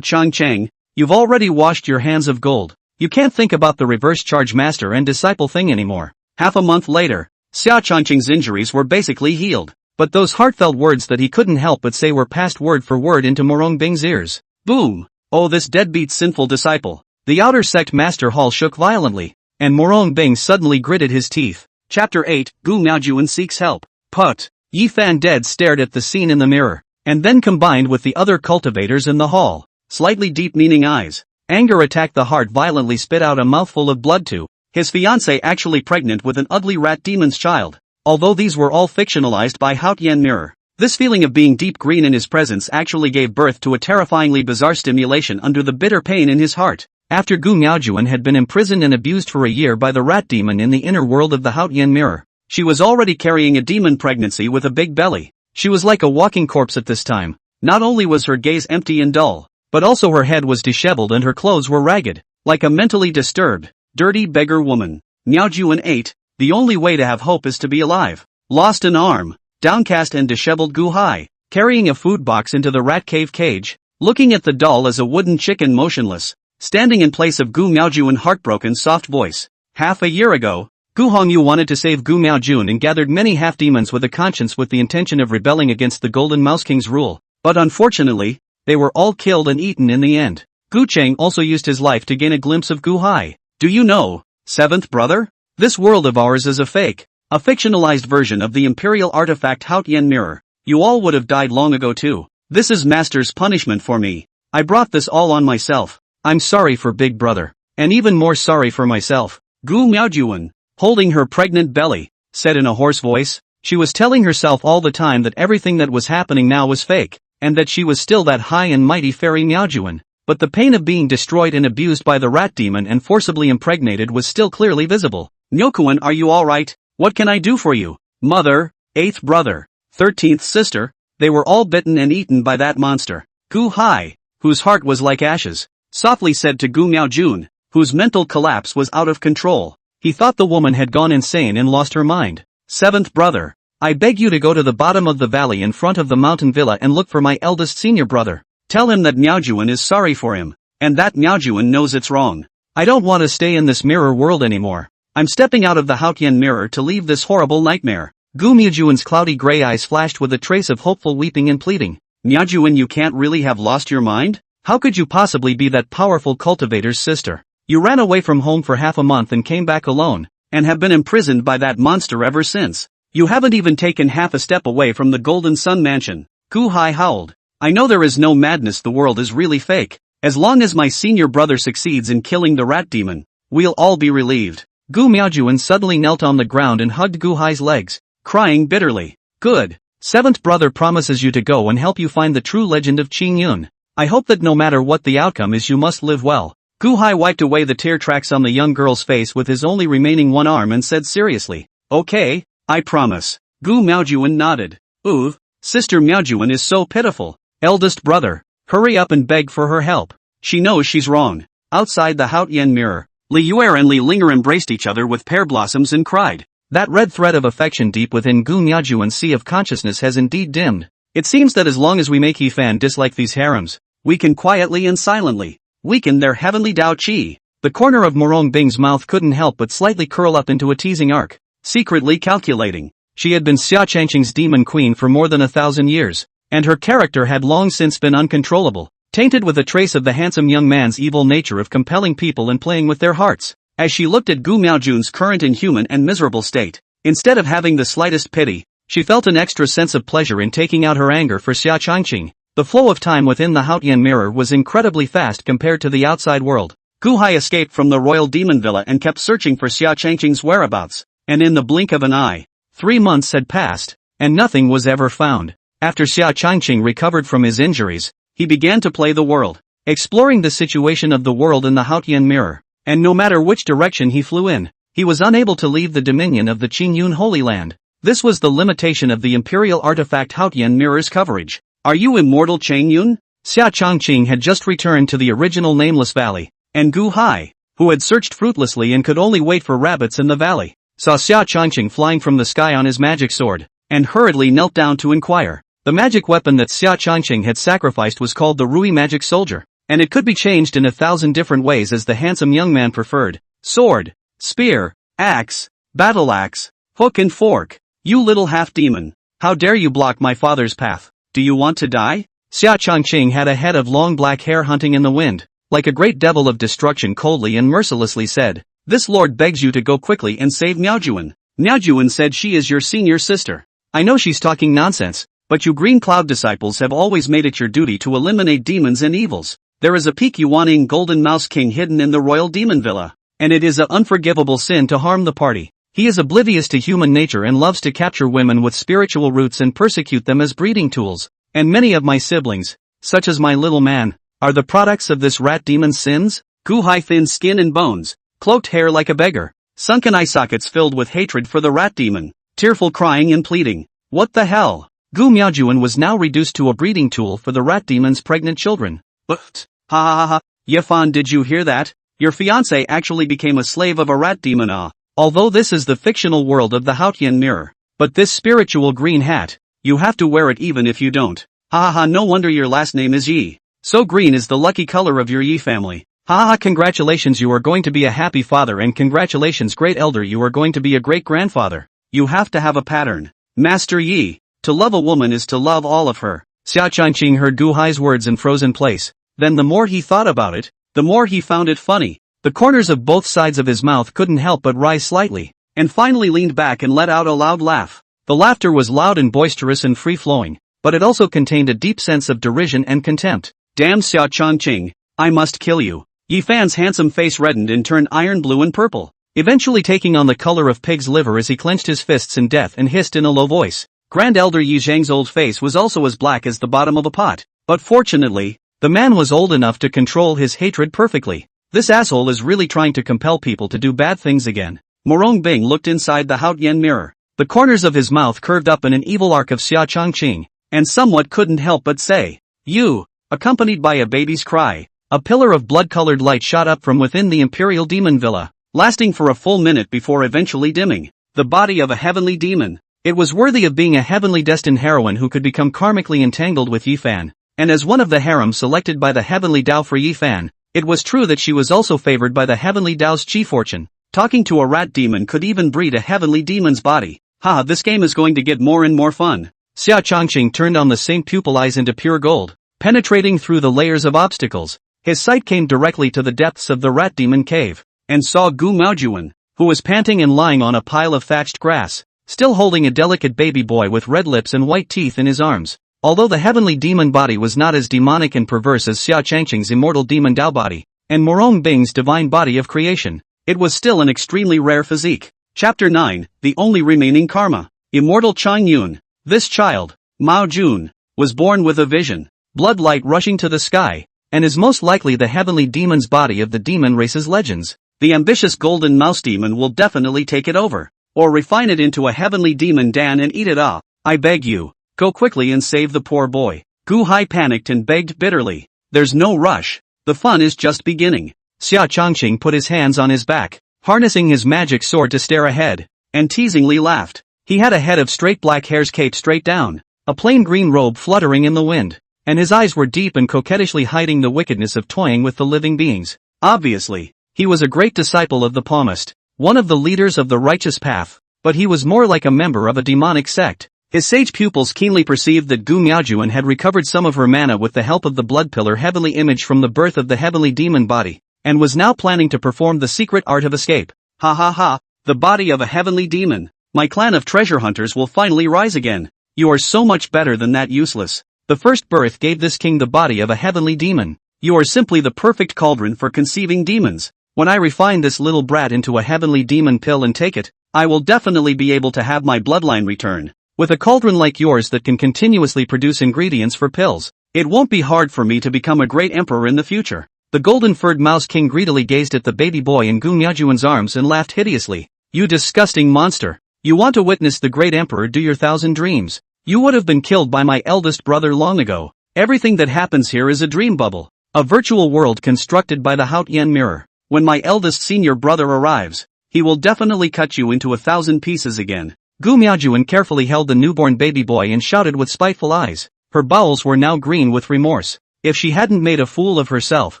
Changqing, you've already washed your hands of gold. You can't think about the reverse charge master and disciple thing anymore. Half a month later, Xia Changqing's injuries were basically healed, but those heartfelt words that he couldn't help but say were passed word for word into Murong Bing's ears. Boom! Oh, this deadbeat sinful disciple. The outer sect master hall shook violently, and Murong Bing suddenly gritted his teeth. Chapter 8, Gu Miaojun seeks help. Put. Ye Fan dead stared at the scene in the mirror, and then combined with the other cultivators in the hall. Slightly deep-meaning eyes. Anger attacked the heart, violently spit out a mouthful of blood to his fiancée, actually pregnant with an ugly rat demon's child. Although these were all fictionalized by Haotian mirror, this feeling of being deep green in his presence actually gave birth to a terrifyingly bizarre stimulation under the bitter pain in his heart. After Gu Miaojun had been imprisoned and abused for a year by the rat demon in the inner world of the Haotian mirror, she was already carrying a demon pregnancy with a big belly. She was like a walking corpse at this time. Not only was her gaze empty and dull, but also her head was disheveled and her clothes were ragged, like a mentally disturbed, dirty beggar woman. Miaojun 8, the only way to have hope is to be alive. Lost an arm. downcast and disheveled Gu Hai, carrying a food box into the rat cave cage, looking at the doll as a wooden chicken motionless, standing in place of Gu Miaojun heartbroken soft voice. Half a year ago, Gu Hongyu wanted to save Gu Miaojun and gathered many half-demons with a conscience with the intention of rebelling against the Golden Mouse King's rule, but unfortunately, they were all killed and eaten in the end. Gu Cheng also used his life to gain a glimpse of Gu Hai. Do you know, seventh brother? This world of ours is a fake, a fictionalized version of the imperial artifact Haotian mirror. You all would have died long ago too. This is Master's punishment for me. I brought this all on myself. I'm sorry for big brother, and even more sorry for myself. Gu Miaojun, holding her pregnant belly, said in a hoarse voice. She was telling herself all the time that everything that was happening now was fake, and that she was still that high and mighty fairy Miaojun. But the pain of being destroyed and abused by the rat demon and forcibly impregnated was still clearly visible. Nyokuan, are you alright? What can I do for you? Mother, 8th brother, 13th sister, they were all bitten and eaten by that monster. Gu Hai, whose heart was like ashes, softly said to Gu Miaojun, whose mental collapse was out of control. He thought the woman had gone insane and lost her mind. 7th brother, I beg you to go to the bottom of the valley in front of the mountain villa and look for my eldest senior brother. Tell him that Miaojun is sorry for him, and that Miaojun knows it's wrong. I don't want to stay in this mirror world anymore. I'm stepping out of the Haotian mirror to leave this horrible nightmare. Gu Miaojun's cloudy gray eyes flashed with a trace of hopeful weeping and pleading. Miaojun, you can't really have lost your mind? How could you possibly be that powerful cultivator's sister? You ran away from home for half a month and came back alone, and have been imprisoned by that monster ever since. You haven't even taken half a step away from the Golden Sun Mansion. Gu Hai howled. I know there is no madness, the world is really fake. As long as my senior brother succeeds in killing the rat demon, we'll all be relieved. Gu Miaojun suddenly knelt on the ground and hugged Gu Hai's legs, crying bitterly. Good. 7th brother promises you to go and help you find the true legend of Qing Yun. I hope that no matter what the outcome is you must live well. Gu Hai wiped away the tear tracks on the young girl's face with his only remaining one arm and said seriously, okay, I promise. Gu Miaojun nodded. Ooh, Sister Miaojun is so pitiful. Eldest brother, hurry up and beg for her help. She knows she's wrong. Outside the Haotian mirror, Li Yuer and Li Linger embraced each other with pear blossoms and cried. That red thread of affection deep within Gu Miaojun's sea of consciousness has indeed dimmed. It seems that as long as we make Ye Fan dislike these harems, we can quietly and silently weaken their heavenly Dao Qi. The corner of Murong Bing's mouth couldn't help but slightly curl up into a teasing arc. Secretly calculating, she had been Xia Changqing's demon queen for more than 1,000 years. And her character had long since been uncontrollable, tainted with a trace of the handsome young man's evil nature of compelling people and playing with their hearts. As she looked at Gu Miaojun's current inhuman and miserable state, instead of having the slightest pity, she felt an extra sense of pleasure in taking out her anger for Xia Changqing. The flow of time within the Haotian mirror was incredibly fast compared to the outside world. Gu Hai escaped from the royal demon villa and kept searching for Xia Changqing's whereabouts, and in the blink of an eye, 3 months had passed, and nothing was ever found. After Xia Changqing recovered from his injuries, he began to play the world, exploring the situation of the world in the Haotian mirror, and no matter which direction he flew in, he was unable to leave the dominion of the Qing Yun Holy Land. This was the limitation of the imperial artifact Haotian mirror's coverage. Are you immortal Qing Yun? Xia Changqing had just returned to the original nameless valley, and Gu Hai, who had searched fruitlessly and could only wait for rabbits in the valley, saw Xia Changqing flying from the sky on his magic sword, and hurriedly knelt down to inquire. The magic weapon that Xia Changqing had sacrificed was called the Rui Magic Soldier, and it could be changed in 1,000 different ways as the handsome young man preferred. Sword, spear, axe, battle axe, hook and fork. You little half-demon. How dare you block my father's path? Do you want to die? Xia Changqing had a head of long black hair hunting in the wind, like a great devil of destruction, coldly and mercilessly said, this lord begs you to go quickly and save Miaojun. Miaojun said she is your senior sister. I know she's talking nonsense, but you Green Cloud disciples have always made it your duty to eliminate demons and evils. There is a peak Yuaning Golden Mouse King hidden in the royal demon villa, and it is an unforgivable sin to harm the party. He is oblivious to human nature and loves to capture women with spiritual roots and persecute them as breeding tools. And many of my siblings, such as my little man, are the products of this rat demon's sins. Gu Hai, thin skin and bones, cloaked hair like a beggar, sunken eye sockets filled with hatred for the rat demon, tearful crying and pleading. What the hell? Gu Miaojun was now reduced to a breeding tool for the rat demon's pregnant children. But, ha ha ha, Ye Fan, did you hear that? Your fiancé actually became a slave of a rat demon. Although this is the fictional world of the Haotian mirror, But this spiritual green hat, you have to wear it even if you don't. Ha ha ha, no wonder your last name is Yi. So green is the lucky color of your Yi family. Ha ha ha, congratulations, you are going to be a happy father, and congratulations great elder, you are going to be a great grandfather. You have to have a pattern. Master Yi, to love a woman is to love all of her. Xia Changqing heard Gu Hai's words and froze in place. Then the more he thought about it, the more he found it funny. The corners of both sides of his mouth couldn't help but rise slightly, and finally leaned back and let out a loud laugh. The laughter was loud and boisterous and free-flowing, but it also contained a deep sense of derision and contempt. Damn Xia Changqing, I must kill you. Yi Fan's handsome face reddened and turned iron blue and purple, eventually taking on the color of pig's liver as he clenched his fists in death and hissed in a low voice. Grand Elder Yi Zhang's old face was also as black as the bottom of a pot, but fortunately, the man was old enough to control his hatred perfectly. This asshole is really trying to compel people to do bad things again. Murong Bing looked inside the Haotian mirror. The corners of his mouth curved up in an evil arc of Xia Changqing, and somewhat couldn't help but say, "You," accompanied by a baby's cry. A pillar of blood-colored light shot up from within the Imperial Demon Villa, lasting for a full minute before eventually dimming. The body of a heavenly demon. It was worthy of being a heavenly destined heroine who could become karmically entangled with Yi Fan, and as one of the harem selected by the heavenly Tao for Yi Fan, it was true that she was also favored by the heavenly Tao's chi fortune. Talking to a rat demon could even breed a heavenly demon's body. Ha, this game is going to get more and more fun. Xia Changqing turned on the same pupil eyes into pure gold, penetrating through the layers of obstacles. His sight came directly to the depths of the rat demon cave, and saw Gu Miaojun, who was panting and lying on a pile of thatched grass, still holding a delicate baby boy with red lips and white teeth in his arms. Although the heavenly demon body was not as demonic and perverse as Xia Changqing's immortal demon Dao body, and Murong Bing's divine body of creation, it was still an extremely rare physique. Chapter 9, The Only Remaining Karma. Immortal Chang Yun. This child, Miaojun, was born with a vision, blood light rushing to the sky, and is most likely the heavenly demon's body of the demon race's legends. The ambitious golden mouse demon will definitely take it over, or refine it into a heavenly demon Dan and eat it up. I beg you, go quickly and save the poor boy. Gu Hai panicked and begged bitterly. There's no rush, the fun is just beginning. Xia Changqing put his hands on his back, harnessing his magic sword to stare ahead, and teasingly laughed. He had a head of straight black hairs caped straight down, a plain green robe fluttering in the wind, and his eyes were deep and coquettishly hiding the wickedness of toying with the living beings. Obviously, he was a great disciple of the palmist, one of the leaders of the righteous path, but he was more like a member of a demonic sect. His sage pupils keenly perceived that Gu Miaojun had recovered some of her mana with the help of the blood pillar heavenly image from the birth of the heavenly demon body, and was now planning to perform the secret art of escape. Ha ha ha, the body of a heavenly demon. My clan of treasure hunters will finally rise again. You are so much better than that, useless. The first birth gave this king the body of a heavenly demon. You are simply the perfect cauldron for conceiving demons. When I refine this little brat into a heavenly demon pill and take it, I will definitely be able to have my bloodline return. With a cauldron like yours that can continuously produce ingredients for pills, it won't be hard for me to become a great emperor in the future. The golden-furred mouse king greedily gazed at the baby boy in Gu Miaojun's arms and laughed hideously. You disgusting monster. You want to witness the great emperor do your thousand dreams? You would have been killed by my eldest brother long ago. Everything that happens here is a dream bubble, a virtual world constructed by the Haotian mirror. When my eldest senior brother arrives, he will definitely cut you into 1,000 pieces again. Gu Miaojun carefully held the newborn baby boy and shouted with spiteful eyes. Her bowels were now green with remorse. If she hadn't made a fool of herself,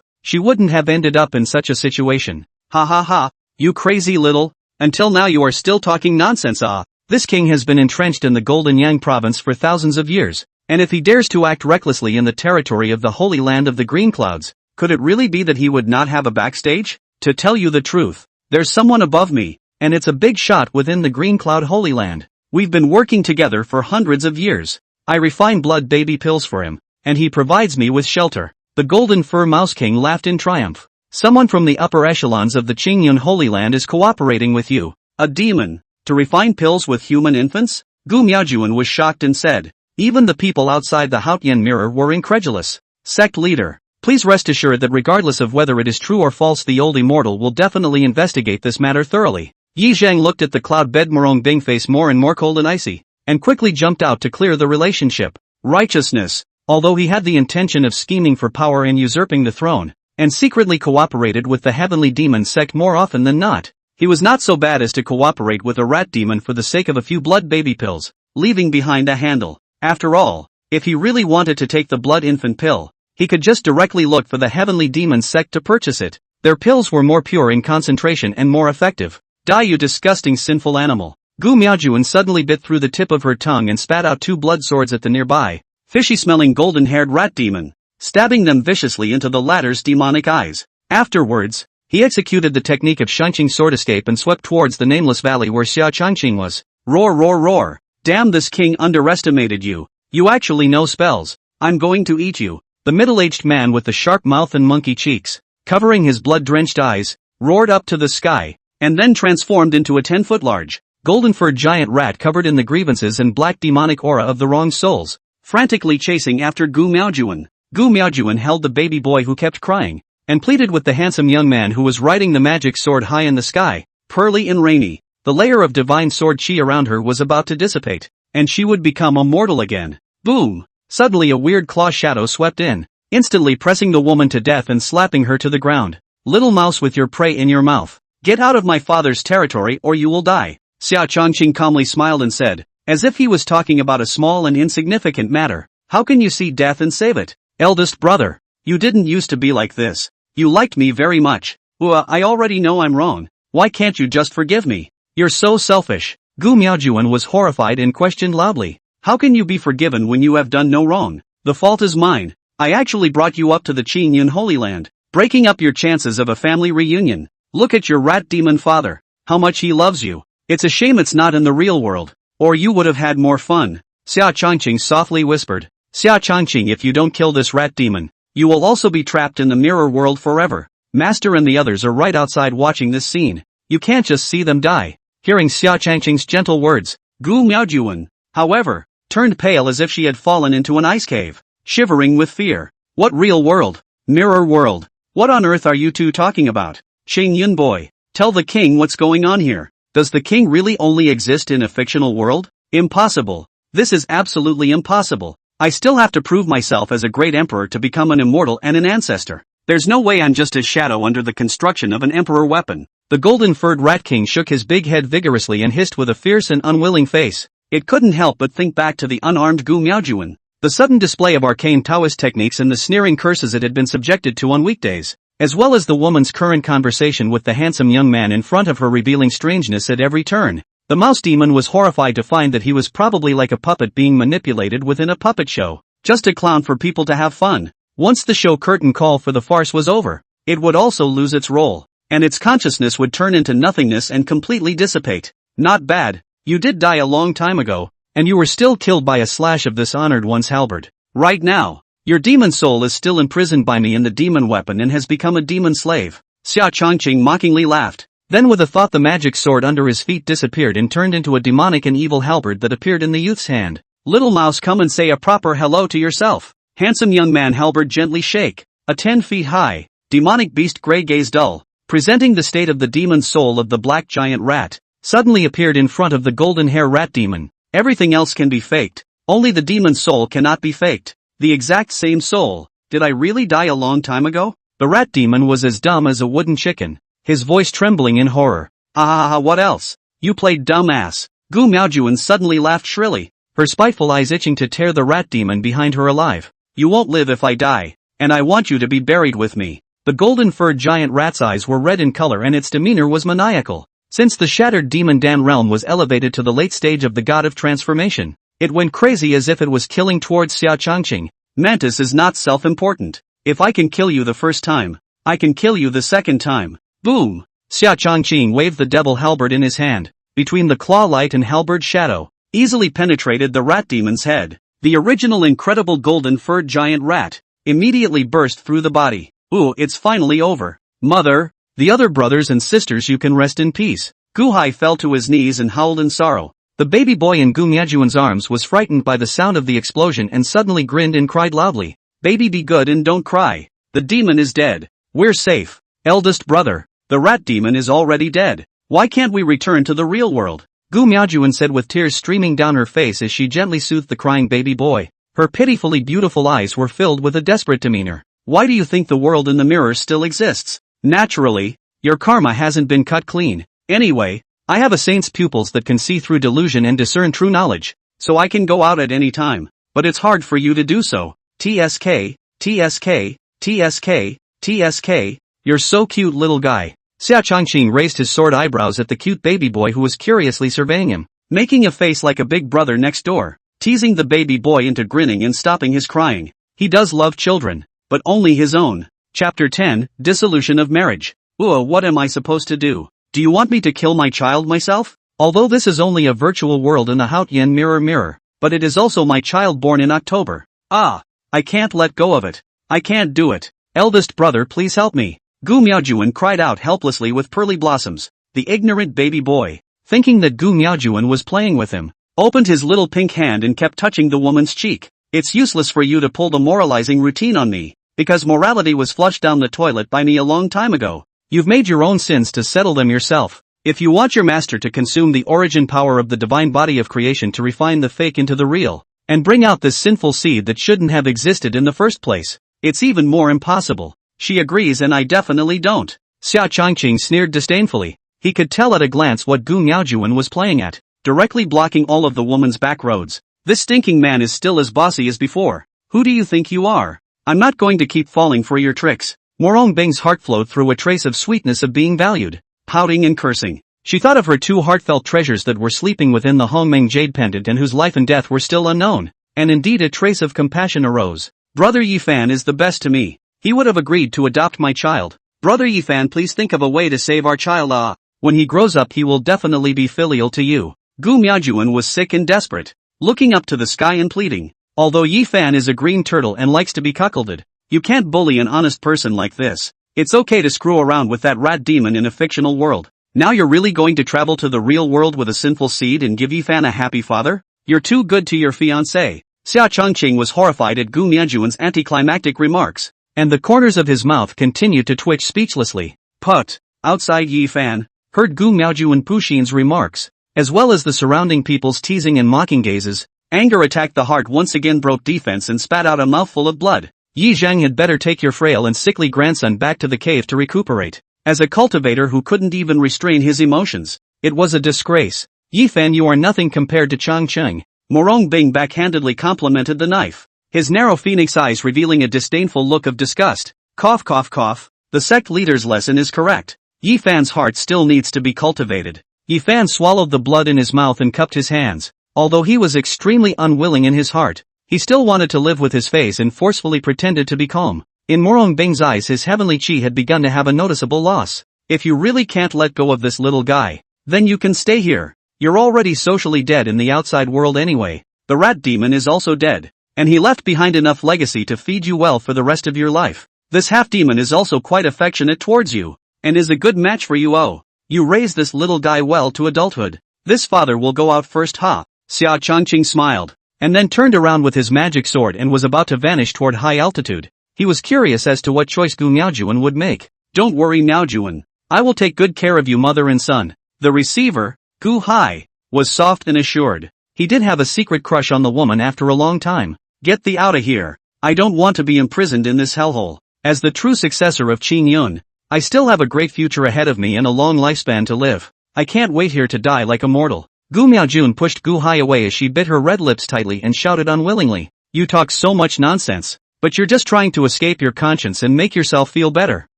she wouldn't have ended up in such a situation. Ha ha ha, you crazy little. Until now you are still talking nonsense. This king has been entrenched in the Golden Yang province for thousands of years, and if he dares to act recklessly in the territory of the Holy Land of the Green Clouds, could it really be that he would not have a backstage? To tell you the truth, there's someone above me, and it's a big shot within the Green Cloud Holy Land. We've been working together for hundreds of years. I refine blood baby pills for him, and he provides me with shelter. The Golden Fur Mouse King laughed in triumph. Someone from the upper echelons of the Qingyun Holy Land is cooperating with you. A demon, to refine pills with human infants? Gu Miaojun was shocked and said. Even the people outside the Haotian mirror were incredulous. Sect leader, please rest assured that regardless of whether it is true or false, the old immortal will definitely investigate this matter thoroughly. Yi Zhang looked at the cloud-bed Murong Bing face more and more cold and icy, and quickly jumped out to clear the relationship. Righteousness. Although he had the intention of scheming for power and usurping the throne, and secretly cooperated with the heavenly demon sect more often than not, He was not so bad as to cooperate with a rat demon for the sake of a few blood baby pills, leaving behind a handle. After all, if he really wanted to take the blood infant pill, he could just directly look for the heavenly demon sect to purchase it. Their pills were more pure in concentration and more effective. Die, you disgusting sinful animal. Miaojun suddenly bit through the tip of her tongue and spat out 2 blood swords at the nearby, fishy-smelling golden-haired rat demon, stabbing them viciously into the latter's demonic eyes. Afterwards, he executed the technique of Shangqing sword escape and swept towards the nameless valley where Xia Changqing was. Roar, roar, roar. Damn, this king underestimated you. You actually know spells. I'm going to eat you. The middle-aged man with the sharp mouth and monkey cheeks, covering his blood-drenched eyes, roared up to the sky, and then transformed into a 10-foot large, golden-furred giant rat covered in the grievances and black demonic aura of the wronged souls, frantically chasing after Miaojun. Miaojun held the baby boy who kept crying, and pleaded with the handsome young man who was riding the magic sword high in the sky, pearly and rainy. The layer of divine sword chi around her was about to dissipate, and she would become immortal again. Boom! Suddenly a weird claw shadow swept in, instantly pressing the woman to death and slapping her to the ground. Little mouse with your prey in your mouth, get out of my father's territory or you will die. Xia Changqing calmly smiled and said, as if he was talking about a small and insignificant matter, how can you see death and save it? Eldest brother, you didn't used to be like this. You liked me very much. I already know I'm wrong. Why can't you just forgive me? You're so selfish. Miaojun was horrified and questioned loudly. How can you be forgiven when you have done no wrong? The fault is mine. I actually brought you up to the Qingyun Holy Land, breaking up your chances of a family reunion. Look at your rat demon father. How much he loves you. It's a shame it's not in the real world, or you would have had more fun. Xia Changqing softly whispered. Xia Changqing, if you don't kill this rat demon, you will also be trapped in the mirror world forever. Master and the others are right outside watching this scene. You can't just see them die. Hearing Xia Changqing's gentle words, Miaojun, however, turned pale as if she had fallen into an ice cave, shivering with fear. What real world? Mirror world. What on earth are you two talking about? Qingyun boy, tell the king what's going on here. Does the king really only exist in a fictional world? Impossible. This is absolutely impossible. I still have to prove myself as a great emperor to become an immortal and an ancestor. There's no way I'm just a shadow under the construction of an emperor weapon. The golden-furred rat king shook his big head vigorously and hissed with a fierce and unwilling face. It couldn't help but think back to the unarmed Miaojun, the sudden display of arcane Taoist techniques and the sneering curses it had been subjected to on weekdays, as well as the woman's current conversation with the handsome young man in front of her revealing strangeness at every turn. The mouse demon was horrified to find that he was probably like a puppet being manipulated within a puppet show, just a clown for people to have fun. Once the show curtain call for the farce was over, it would also lose its role, and its consciousness would turn into nothingness and completely dissipate. Not bad. You did die a long time ago, and you were still killed by a slash of this honored one's halberd. Right now, your demon soul is still imprisoned by me in the demon weapon and has become a demon slave. Xia Changqing mockingly laughed. Then with a thought the magic sword under his feet disappeared and turned into a demonic and evil halberd that appeared in the youth's hand. Little mouse, come and say a proper hello to yourself. Handsome young man, halberd gently shake. A 10 feet high, demonic beast gray gaze dull, presenting the state of the demon soul of the black giant rat, suddenly appeared in front of the golden hair rat demon. Everything else can be faked, only the demon soul cannot be faked. The exact same soul. Did I really die a long time ago? The rat demon was as dumb as a wooden chicken, his voice trembling in horror. What else? You played dumbass. Miaojun suddenly laughed shrilly, her spiteful eyes itching to tear the rat demon behind her alive. You won't live if I die, and I want you to be buried with me. The golden-furred giant rat's eyes were red in color and its demeanor was maniacal. Since the shattered demon Dan realm was elevated to the late stage of the god of transformation, it went crazy as if it was killing towards Xia Changqing. Mantis is not self-important. If I can kill you the first time, I can kill you the second time. Boom! Xia Changqing waved the devil halberd in his hand. Between the claw light and halberd shadow, easily penetrated the rat demon's head. The original incredible golden-furred giant rat immediately burst through the body. Ooh, it's finally over. Mother, the other brothers and sisters, you can rest in peace. Guhai fell to his knees and howled in sorrow. The baby boy in Miaojun's arms was frightened by the sound of the explosion and suddenly grinned and cried loudly. Baby, be good and don't cry. The demon is dead. We're safe. Eldest brother, the rat demon is already dead. Why can't we return to the real world? Miaojun said with tears streaming down her face as she gently soothed the crying baby boy. Her pitifully beautiful eyes were filled with a desperate demeanor. Why do you think the world in the mirror still exists? Naturally, your karma hasn't been cut clean. Anyway, I have a saint's pupils that can see through delusion and discern true knowledge, so I can go out at any time, but it's hard for you to do so. TSK, TSK, TSK, TSK, you're so cute little guy. Xia Changqing raised his sword eyebrows at the cute baby boy who was curiously surveying him, making a face like a big brother next door, teasing the baby boy into grinning and stopping his crying. He does love children, but only his own. Chapter 10, Dissolution of Marriage. What am I supposed to do? Do you want me to kill my child myself? Although this is only a virtual world in the Haotian mirror, but it is also my child born in October. I can't let go of it. I can't do it. Eldest brother, please help me. Gu Miaojun cried out helplessly with pearly blossoms. The ignorant baby boy, thinking that Gu Miaojun was playing with him, opened his little pink hand and kept touching the woman's cheek. It's useless for you to pull the moralizing routine on me, because morality was flushed down the toilet by me a long time ago. You've made your own sins to settle them yourself. If you want your master to consume the origin power of the divine body of creation to refine the fake into the real, and bring out this sinful seed that shouldn't have existed in the first place, it's even more impossible. She agrees and I definitely don't. Xia Changqing sneered disdainfully. He could tell at a glance what Gu Miaojun was playing at, directly blocking all of the woman's back roads. This stinking man is still as bossy as before. Who do you think you are? I'm not going to keep falling for your tricks. Murong Bing's heart flowed through a trace of sweetness of being valued. Pouting and cursing, she thought of her two heartfelt treasures that were sleeping within the Hongmeng jade pendant and whose life and death were still unknown, and indeed a trace of compassion arose. Brother Ye Fan is the best to me. He would have agreed to adopt my child. Brother Ye Fan, please think of a way to save our child. When he grows up he will definitely be filial to you. Gu Miaojun was sick and desperate, looking up to the sky and pleading. Although Ye Fan is a green turtle and likes to be cuckolded, you can't bully an honest person like this. It's okay to screw around with that rat demon in a fictional world. Now you're really going to travel to the real world with a sinful seed and give Ye Fan a happy father? You're too good to your fiancé. Xia Changqing was horrified at Gu Miaojun's anticlimactic remarks, and the corners of his mouth continued to twitch speechlessly. Put. Outside Ye Fan heard Gu Miaojun Puxin's remarks, as well as the surrounding people's teasing and mocking gazes. Anger attacked the heart, once again broke defense and spat out a mouthful of blood. Yi Zhang had better take your frail and sickly grandson back to the cave to recuperate. As a cultivator who couldn't even restrain his emotions, it was a disgrace. Ye Fan, you are nothing compared to Chang Cheng. Murong Bing backhandedly complimented the knife, his narrow phoenix eyes revealing a disdainful look of disgust. Cough cough cough, the sect leader's lesson is correct. Ye Fan's heart still needs to be cultivated. Ye Fan swallowed the blood in his mouth and cupped his hands. Although he was extremely unwilling in his heart, he still wanted to live with his face and forcefully pretended to be calm. In Murong Bing's eyes his heavenly chi had begun to have a noticeable loss. If you really can't let go of this little guy, then you can stay here. You're already socially dead in the outside world anyway. The rat demon is also dead, and he left behind enough legacy to feed you well for the rest of your life. This half-demon is also quite affectionate towards you, and is a good match for you. You raise this little guy well to adulthood. This father will go out first, ha. Xia Changqing smiled, and then turned around with his magic sword and was about to vanish toward high altitude. He was curious as to what choice Gu Miaojun would make. Don't worry Miaojun, I will take good care of you mother and son. The receiver, Gu Hai, was soft and assured. He did have a secret crush on the woman after a long time. Get thee out of here. I don't want to be imprisoned in this hellhole. As the true successor of Qing Yun, I still have a great future ahead of me and a long lifespan to live. I can't wait here to die like a mortal. Gu Miaojun pushed Gu Hai away as she bit her red lips tightly and shouted unwillingly. You talk so much nonsense, but you're just trying to escape your conscience and make yourself feel better.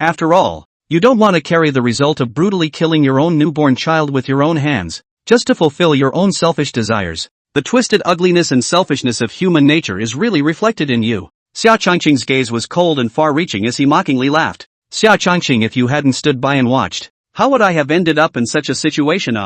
After all, you don't want to carry the result of brutally killing your own newborn child with your own hands, just to fulfill your own selfish desires. The twisted ugliness and selfishness of human nature is really reflected in you. Xia Changqing's gaze was cold and far-reaching as he mockingly laughed. Xia Changqing, if you hadn't stood by and watched, how would I have ended up in such a situation?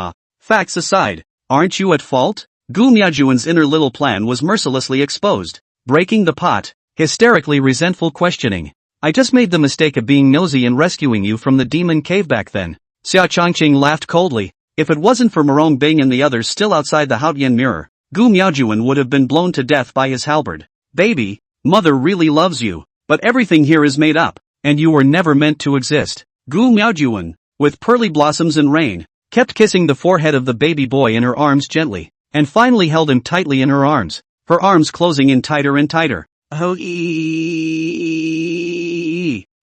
Facts aside, aren't you at fault? Gu Miaojun's inner little plan was mercilessly exposed. Breaking the pot, hysterically resentful questioning. I just made the mistake of being nosy and rescuing you from the demon cave back then. Xia Changqing laughed coldly. If it wasn't for Murong Bing and the others still outside the Haotian mirror, Gu Miaojun would have been blown to death by his halberd. Baby, mother really loves you, but everything here is made up, and you were never meant to exist. Gu Miaojun, with pearly blossoms and rain, kept kissing the forehead of the baby boy in her arms gently, and finally held him tightly in her arms, her arms closing in tighter and tighter.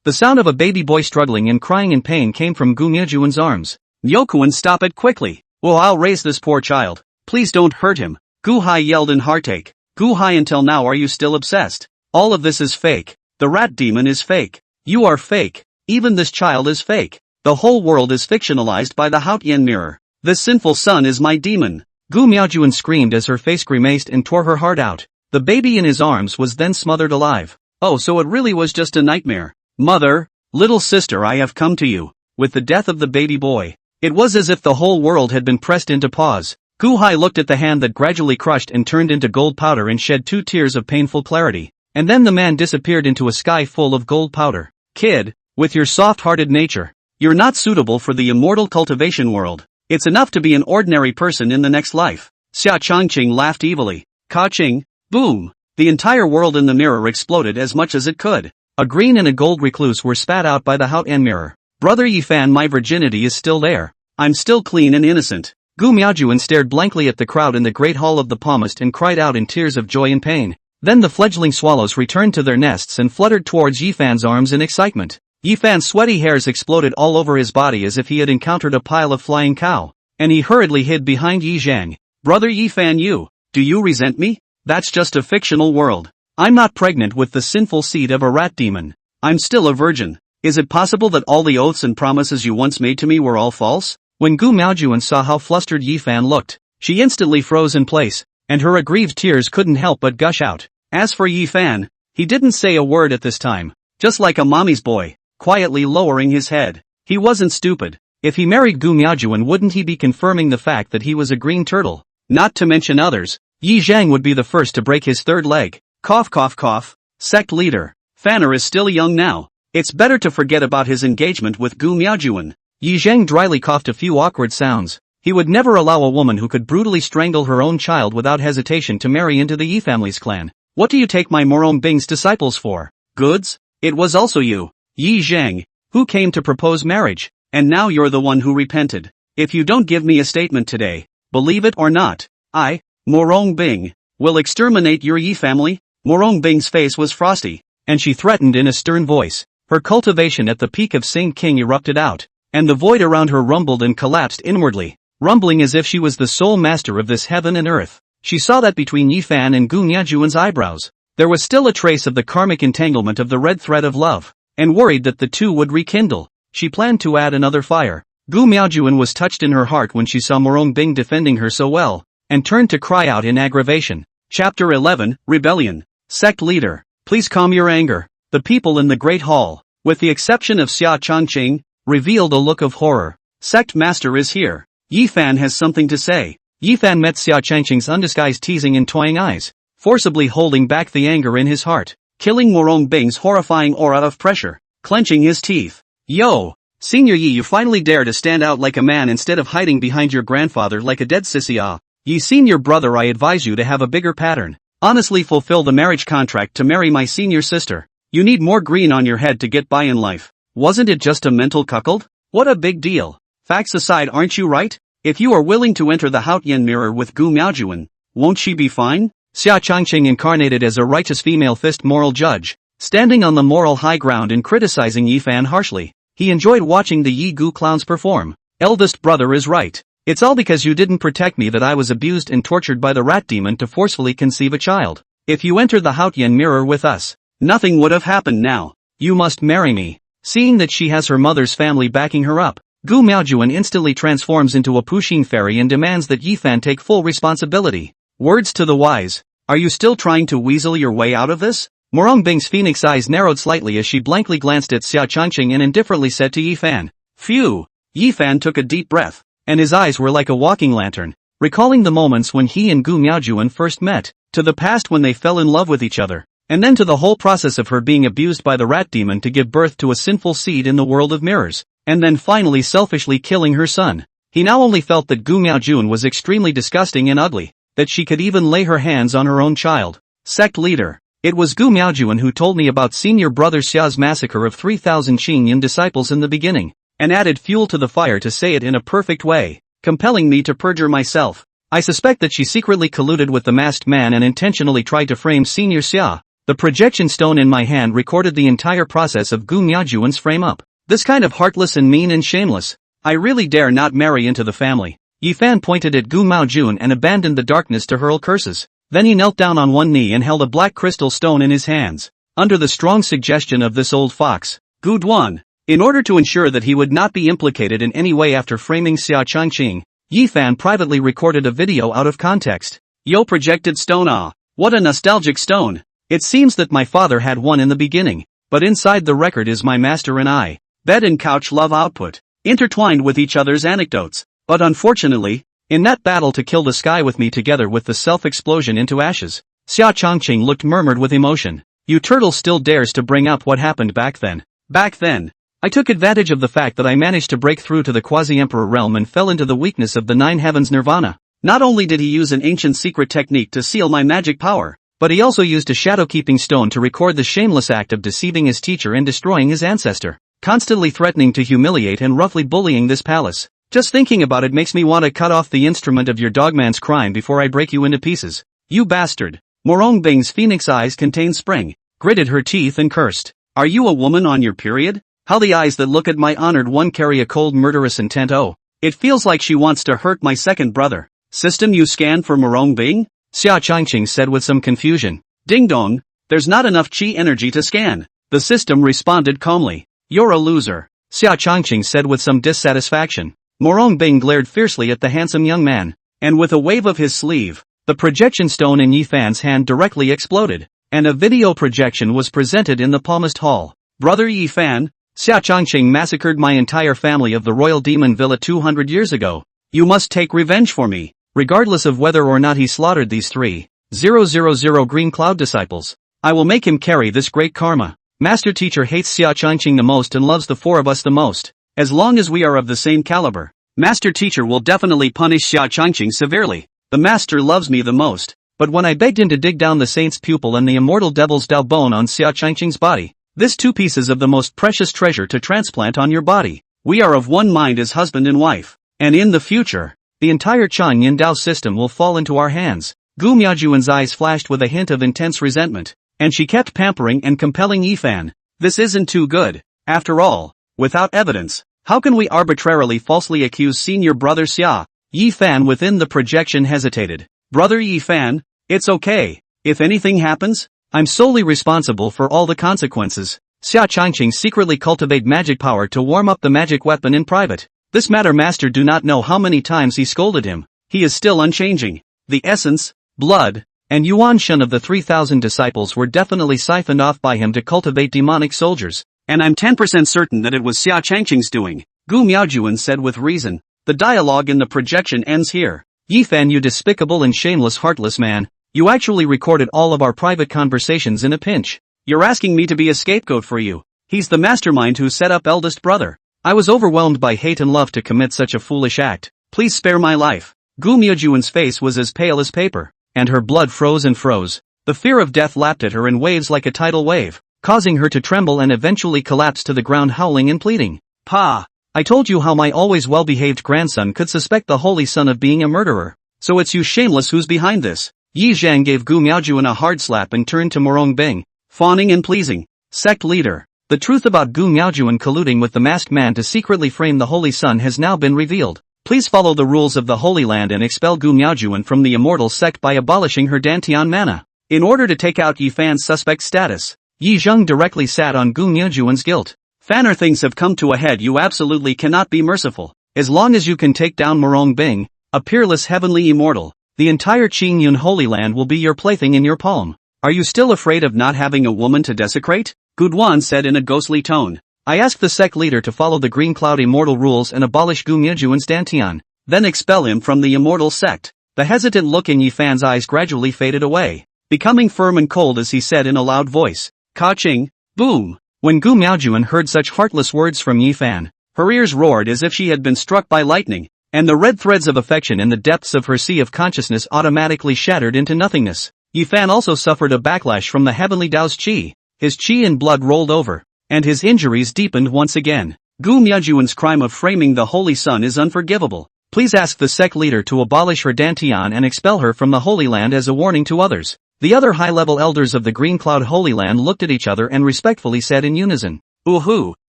The sound of a baby boy struggling and crying in pain came from Gu Miaojun's arms. Myokuan, stop it quickly. Well, I'll raise this poor child. Please don't hurt him. Gu Hai yelled in heartache. Gu Hai, until now are you still obsessed? All of this is fake. The rat demon is fake. You are fake. Even this child is fake. The whole world is fictionalized by the Haotian mirror. This sinful son is my demon. Gu Miaojun screamed as her face grimaced and tore her heart out. The baby in his arms was then smothered alive. Oh, so it really was just a nightmare. Mother, little sister, I have come to you. With the death of the baby boy, it was as if the whole world had been pressed into pause. Gu Hai looked at the hand that gradually crushed and turned into gold powder and shed 2 tears of painful clarity. And then the man disappeared into a sky full of gold powder. Kid, with your soft-hearted nature, you're not suitable for the immortal cultivation world. It's enough to be an ordinary person in the next life. Xia Changqing laughed evilly. Ka-ching, boom! The entire world in the mirror exploded as much as it could. A green and a gold recluse were spat out by the Haotian mirror. Brother Ye Fan, my virginity is still there. I'm still clean and innocent. Gu Miaojun stared blankly at the crowd in the great hall of the palmist and cried out in tears of joy and pain. Then the fledgling swallows returned to their nests and fluttered towards Ye Fan's arms in excitement. Ye Fan's sweaty hairs exploded all over his body as if he had encountered a pile of flying cow, and he hurriedly hid behind Yi Zhang. Brother Ye Fan, do you resent me? That's just a fictional world. I'm not pregnant with the sinful seed of a rat demon. I'm still a virgin. Is it possible that all the oaths and promises you once made to me were all false? When Gu Miaojun saw how flustered Ye Fan looked, she instantly froze in place, and her aggrieved tears couldn't help but gush out. As for Ye Fan, he didn't say a word at this time, just like a mommy's boy, quietly lowering his head. He wasn't stupid. If he married Gu Miaojun, wouldn't he be confirming the fact that he was a green turtle? Not to mention others, Yi Zhang would be the first to break his third leg. Cough cough cough. Sect leader. Fanner is still young now. It's better to forget about his engagement with Gu Miaojun. Yi Zhang dryly coughed a few awkward sounds. He would never allow a woman who could brutally strangle her own child without hesitation to marry into the Yi family's clan. What do you take my Murong Bing's disciples for? Goods? It was also you, Yi Zhang, who came to propose marriage, and now you're the one who repented. If you don't give me a statement today, believe it or not, I, Murong Bing, will exterminate your Yi family. Murong Bing's face was frosty, and she threatened in a stern voice. Her cultivation at the peak of Saint King erupted out, and the void around her rumbled and collapsed inwardly, rumbling as if she was the sole master of this heaven and earth. She saw that between Ye Fan and Gu Miaojun's eyebrows, there was still a trace of the karmic entanglement of the red thread of love, and worried that the two would rekindle, she planned to add another fire. Gu Miaojun was touched in her heart when she saw Murong Bing defending her so well, and turned to cry out in aggravation. Chapter 11, Rebellion. Sect leader, please calm your anger. The people in the great hall, with the exception of Xia Changqing, revealed a look of horror. Sect master is here. Ye Fan has something to say. Ye Fan met Xia Changqing's undisguised teasing and toying eyes, forcibly holding back the anger in his heart, killing Murong Bing's horrifying aura of pressure, clenching his teeth. Yo! Senior Yi, you finally dare to stand out like a man instead of hiding behind your grandfather like a dead sissy. Ah, Yi senior brother, I advise you to have a bigger pattern. Honestly, fulfill the marriage contract to marry my senior sister. You need more green on your head to get by in life. Wasn't it just a mental cuckold? What a big deal. Facts aside, aren't you right? If you are willing to enter the Haotian mirror with Gu Miaojun, won't she be fine? Xia Changqing incarnated as a righteous female fist moral judge, standing on the moral high ground and criticizing Ye Fan harshly. He enjoyed watching the Yi Gu clowns perform. Eldest brother is right. It's all because you didn't protect me that I was abused and tortured by the rat demon to forcefully conceive a child. If you enter the Haotian mirror with us, nothing would have happened now. You must marry me. Seeing that she has her mother's family backing her up, Gu Miaojun instantly transforms into a Pushing fairy and demands that Ye Fan take full responsibility. Words to the wise. Are you still trying to weasel your way out of this? Murong Bing's phoenix eyes narrowed slightly as she blankly glanced at Xia Changqing and indifferently said to Ye Fan, "Phew." Ye Fan took a deep breath, and his eyes were like a walking lantern, recalling the moments when he and Gu Miaojun first met, to the past when they fell in love with each other, and then to the whole process of her being abused by the rat demon to give birth to a sinful seed in the world of mirrors, and then finally selfishly killing her son. He now only felt that Gu Miaojun was extremely disgusting and ugly, that she could even lay her hands on her own child. Sect leader. It was Gu Miaojun who told me about senior brother Xia's massacre of 3,000 Xinyan disciples in the beginning, and added fuel to the fire to say it in a perfect way, compelling me to perjure myself. I suspect that she secretly colluded with the masked man and intentionally tried to frame senior Xia. The projection stone in my hand recorded the entire process of Gu Miaojun's frame-up. This kind of heartless and mean and shameless, I really dare not marry into the family. Ye Fan pointed at Gu Miaojun and abandoned the darkness to hurl curses. Then he knelt down on one knee and held a black crystal stone in his hands. Under the strong suggestion of this old fox, Gu Duan, in order to ensure that he would not be implicated in any way after framing Xia Changqing, Ye Fan privately recorded a video out of context. Yo, projected stone, ah, what a nostalgic stone. It seems that my father had one in the beginning, but inside the record is my master and I. Bed and couch love output, intertwined with each other's anecdotes. But unfortunately, in that battle to kill the sky with me together with the self-explosion into ashes, Xia Changqing looked murmured with emotion. You turtle still dares to bring up what happened back then. Back then, I took advantage of the fact that I managed to break through to the quasi-emperor realm and fell into the weakness of the nine heavens nirvana. Not only did he use an ancient secret technique to seal my magic power, but he also used a shadow-keeping stone to record the shameless act of deceiving his teacher and destroying his ancestor, constantly threatening to humiliate and roughly bullying this palace. Just thinking about it makes me want to cut off the instrument of your dogman's crime before I break you into pieces. You bastard. Murong Bing's phoenix eyes contained spring, gritted her teeth and cursed. Are you a woman on your period? How the eyes that look at my honored one carry a cold murderous intent. Oh, it feels like she wants to hurt my second brother. System, you scan for Murong Bing? Xia Changqing said with some confusion. Ding dong, there's not enough chi energy to scan. The system responded calmly. You're a loser, Xia Changqing said with some dissatisfaction. Murong Bing glared fiercely at the handsome young man, and with a wave of his sleeve, the projection stone in Ye Fan's hand directly exploded, and a video projection was presented in the palmist hall. Brother Ye Fan, Xia Changqing massacred my entire family of the royal demon villa 200 years ago. You must take revenge for me, regardless of whether or not he slaughtered these 3,000 green cloud disciples. I will make him carry this great karma. Master teacher hates Xia Changqing the most and loves the four of us the most. As long as we are of the same caliber, Master teacher will definitely punish Xia Changqing severely. The master loves me the most. But when I begged him to dig down the saint's pupil and the immortal devil's Dao bone on Xia Changqing's body, this two pieces of the most precious treasure to transplant on your body, we are of one mind as husband and wife. And in the future, the entire Chang Yin Dao system will fall into our hands. Gu Miaojun's eyes flashed with a hint of intense resentment, and she kept pampering and compelling Ye Fan. This isn't too good. After all, without evidence, how can we arbitrarily falsely accuse senior brother Xia? Ye Fan within the projection hesitated. Brother Ye Fan, it's okay. If anything happens, I'm solely responsible for all the consequences. Xia Changqing secretly cultivate magic power to warm up the magic weapon in private. This matter master do not know how many times he scolded him. He is still unchanging. The essence, blood, and Yuan Shen of the 3,000 disciples were definitely siphoned off by him to cultivate demonic soldiers. And I'm 10% certain that it was Xia Changqing's doing, Gu Miaojun said with reason. The dialogue in the projection ends here. Ye Fan, you despicable and shameless heartless man. You actually recorded all of our private conversations in a pinch. You're asking me to be a scapegoat for you. He's the mastermind who set up eldest brother. I was overwhelmed by hate and love to commit such a foolish act. Please spare my life. Gu Miaojun's face was as pale as paper, and her blood froze and froze. The fear of death lapped at her in waves like a tidal wave, causing her to tremble and eventually collapse to the ground howling and pleading. Pa! I told you how my always well-behaved grandson could suspect the holy son of being a murderer. So it's you shameless who's behind this. Yi Zhang gave Gu Miaojun a hard slap and turned to Murong Bing, fawning and pleasing. Sect leader. The truth about Gu Miaojun colluding with the masked man to secretly frame the holy son has now been revealed. Please follow the rules of the Holy Land and expel Gu Miaojun from the immortal sect by abolishing her Dantian mana. In order to take out Ye Fan's suspect status, Yi Zheng directly sat on Gu Miaojun's guilt. Fanner, things have come to a head. You absolutely cannot be merciful. As long as you can take down Murong Bing, a peerless heavenly immortal, the entire Qingyun Holy Land will be your plaything in your palm. Are you still afraid of not having a woman to desecrate? Guduan said in a ghostly tone. I ask the sect leader to follow the Green Cloud immortal rules and abolish Gu Miaojun's Dantian, then expel him from the immortal sect. The hesitant look in Ye Fan's eyes gradually faded away, becoming firm and cold as he said in a loud voice, Ka-ching, boom. When Gu Miaojun heard such heartless words from Ye Fan, her ears roared as if she had been struck by lightning, and the red threads of affection in the depths of her sea of consciousness automatically shattered into nothingness. Ye Fan also suffered a backlash from the heavenly Dao's qi. His qi and blood rolled over, and his injuries deepened once again. Gu Miaojun's crime of framing the Holy Sun is unforgivable. Please ask the sect leader to abolish her Dantian and expel her from the Holy Land as a warning to others. The other high-level elders of the Green Cloud Holy Land looked at each other and respectfully said in unison, Ooh-hoo,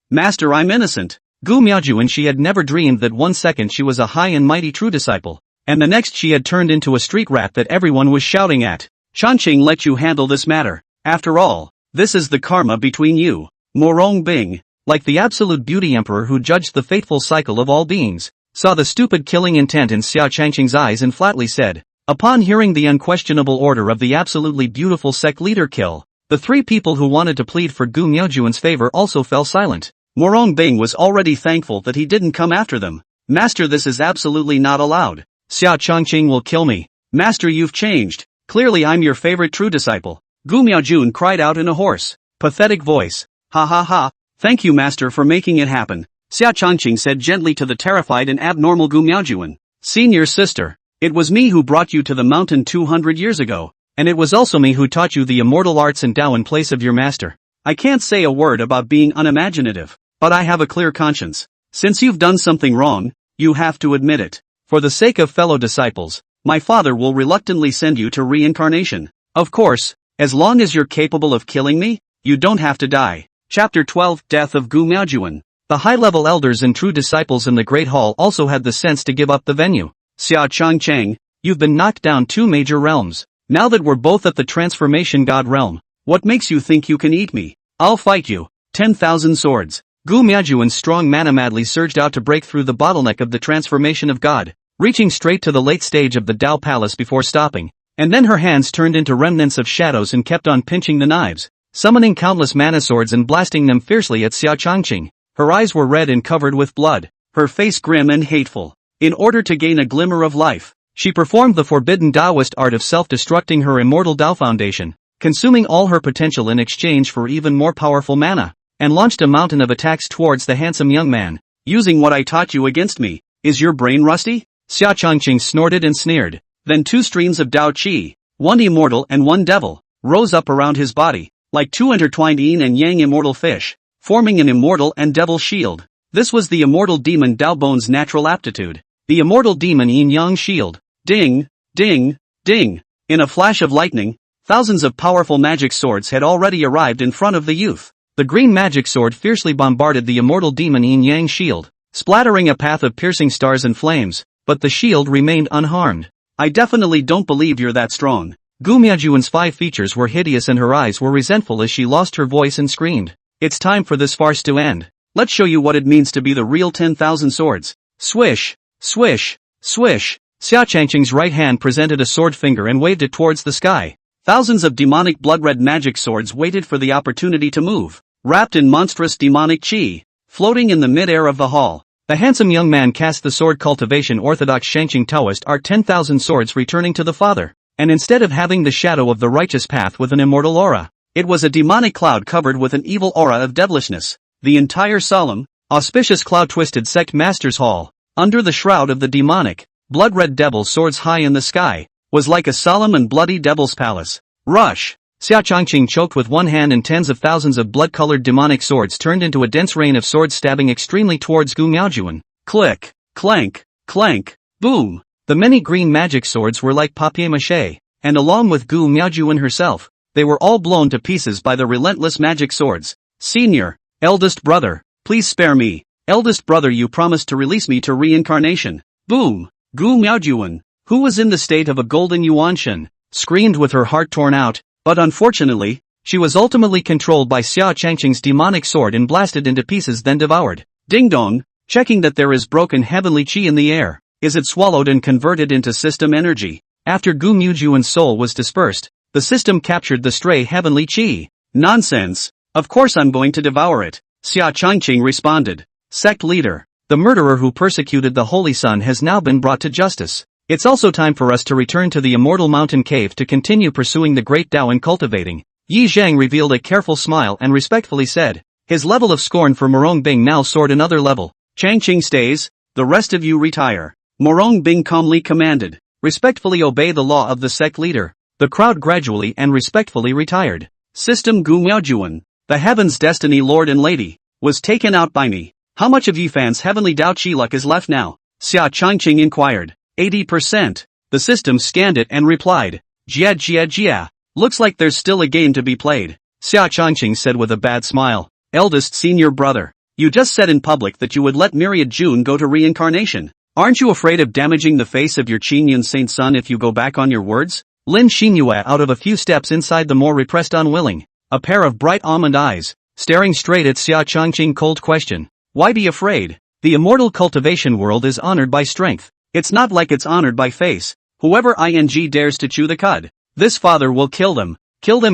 Master, I'm innocent. Gu Miaojun. She had never dreamed that one second she was a high and mighty true disciple, and the next she had turned into a street rat that everyone was shouting at. Changqing, let you handle this matter. After all, this is the karma between you. Murong Bing, like the absolute beauty emperor who judged the fateful cycle of all beings, saw the stupid killing intent in Xia Changqing's eyes and flatly said, upon hearing the unquestionable order of the absolutely beautiful sect leader kill, the three people who wanted to plead for Gu Miaojun's favor also fell silent. Murong Bing was already thankful that he didn't come after them. Master, this is absolutely not allowed. Xia Changqing will kill me. Master, you've changed. Clearly I'm your favorite true disciple. Gu Miaojun cried out in a hoarse, pathetic voice. Ha ha ha, thank you master for making it happen. Xia Changqing said gently to the terrified and abnormal Gu Miaojun. Senior sister, it was me who brought you to the mountain 200 years ago, and it was also me who taught you the immortal arts and Tao in place of your master. I can't say a word about being unimaginative, but I have a clear conscience. Since you've done something wrong, you have to admit it. For the sake of fellow disciples, my father will reluctantly send you to reincarnation. Of course, as long as you're capable of killing me, you don't have to die. Chapter 12, Death of Gu Miaojun. The high-level elders and true disciples in the Great Hall also had the sense to give up the venue. Xia Changqing, you've been knocked down 2 major realms. Now that we're both at the transformation god realm, what makes you think you can eat me? I'll fight you. 10,000 swords. Gu Miaojun's strong mana madly surged out to break through the bottleneck of the transformation of God, reaching straight to the late stage of the Tao Palace before stopping, and then her hands turned into remnants of shadows and kept on pinching the knives, summoning countless mana swords and blasting them fiercely at Xia Changqing. Her eyes were red and covered with blood, her face grim and hateful. In order to gain a glimmer of life, she performed the forbidden Taoist art of self-destructing her immortal Tao foundation, consuming all her potential in exchange for even more powerful mana, and launched a mountain of attacks towards the handsome young man. Using what I taught you against me, is your brain rusty? Xia Changqing snorted and sneered. Then 2 streams of Tao Qi, one immortal and one devil, rose up around his body, like 2 intertwined yin and yang immortal fish, forming an immortal and devil shield. This was the immortal demon Tao Bone's natural aptitude. The immortal demon yin-yang shield. Ding, ding, ding. In a flash of lightning, thousands of powerful magic swords had already arrived in front of the youth. The green magic sword fiercely bombarded the immortal demon yin-yang shield, splattering a path of piercing stars and flames, but the shield remained unharmed. I definitely don't believe you're that strong. Gu Miaojun's 5 features were hideous and her eyes were resentful as she lost her voice and screamed. It's time for this farce to end. Let's show you what it means to be the real 10,000 swords. Swish, swish, swish. Xia Changqing's right hand presented a sword finger and waved it towards the sky. Thousands of demonic blood-red magic swords waited for the opportunity to move, wrapped in monstrous demonic qi, floating in the mid-air of the hall. The handsome young man cast the sword cultivation orthodox Shangqing Taoist art 10,000 swords returning to the father, and instead of having the shadow of the righteous path with an immortal aura, it was a demonic cloud covered with an evil aura of devilishness. The entire solemn, auspicious cloud-twisted sect master's hall, under the shroud of the demonic, blood-red devil swords high in the sky, was like a solemn and bloody devil's palace. Rush! Xia Changqing choked with one hand and tens of thousands of blood-colored demonic swords turned into a dense rain of swords stabbing extremely towards Gu Miaojun. Click, clank, clank, boom. The many green magic swords were like papier-mâché, and along with Gu Miaojun herself, they were all blown to pieces by the relentless magic swords. Senior, eldest brother, please spare me. Eldest brother, you promised to release me to reincarnation. Boom! Gu Miaojun, who was in the state of a golden yuanshan, screamed with her heart torn out. But unfortunately, she was ultimately controlled by Xia Changqing's demonic sword and blasted into pieces then devoured. Ding dong, checking that there is broken heavenly qi in the air. Is it swallowed and converted into system energy? After Gu Miaojun's soul was dispersed, the system captured the stray heavenly qi. Nonsense. Of course I'm going to devour it. Xia Changqing responded. Sect leader, the murderer who persecuted the Holy Sun has now been brought to justice. It's also time for us to return to the immortal mountain cave to continue pursuing the great Tao and cultivating. Yi Zhang revealed a careful smile and respectfully said. His level of scorn for Murong Bing now soared another level. Changqing stays, the rest of you retire. Murong Bing calmly commanded. Respectfully obey the law of the sect leader. The crowd gradually and respectfully retired. System Gu Miaojun, the heaven's destiny lord and lady, was taken out by me. How much of Ye Fan's heavenly Tao Qi luck is left now? Xia Changqing inquired. 80%. The system scanned it and replied. Jia jia jia. Looks like there's still a game to be played. Xia Changqing said with a bad smile. Eldest senior brother, You just said in public that you would let Miaojun go to reincarnation. Aren't you afraid of damaging the face of your Qingyun saint son if you go back on your words? Lin Xinyue out of a few steps inside the more repressed unwilling. A pair of bright almond eyes, staring straight at Xia Changqing cold question. Why be afraid? The immortal cultivation world is honored by strength. It's not like it's honored by face. Whoever ing dares to chew the cud, this father will kill them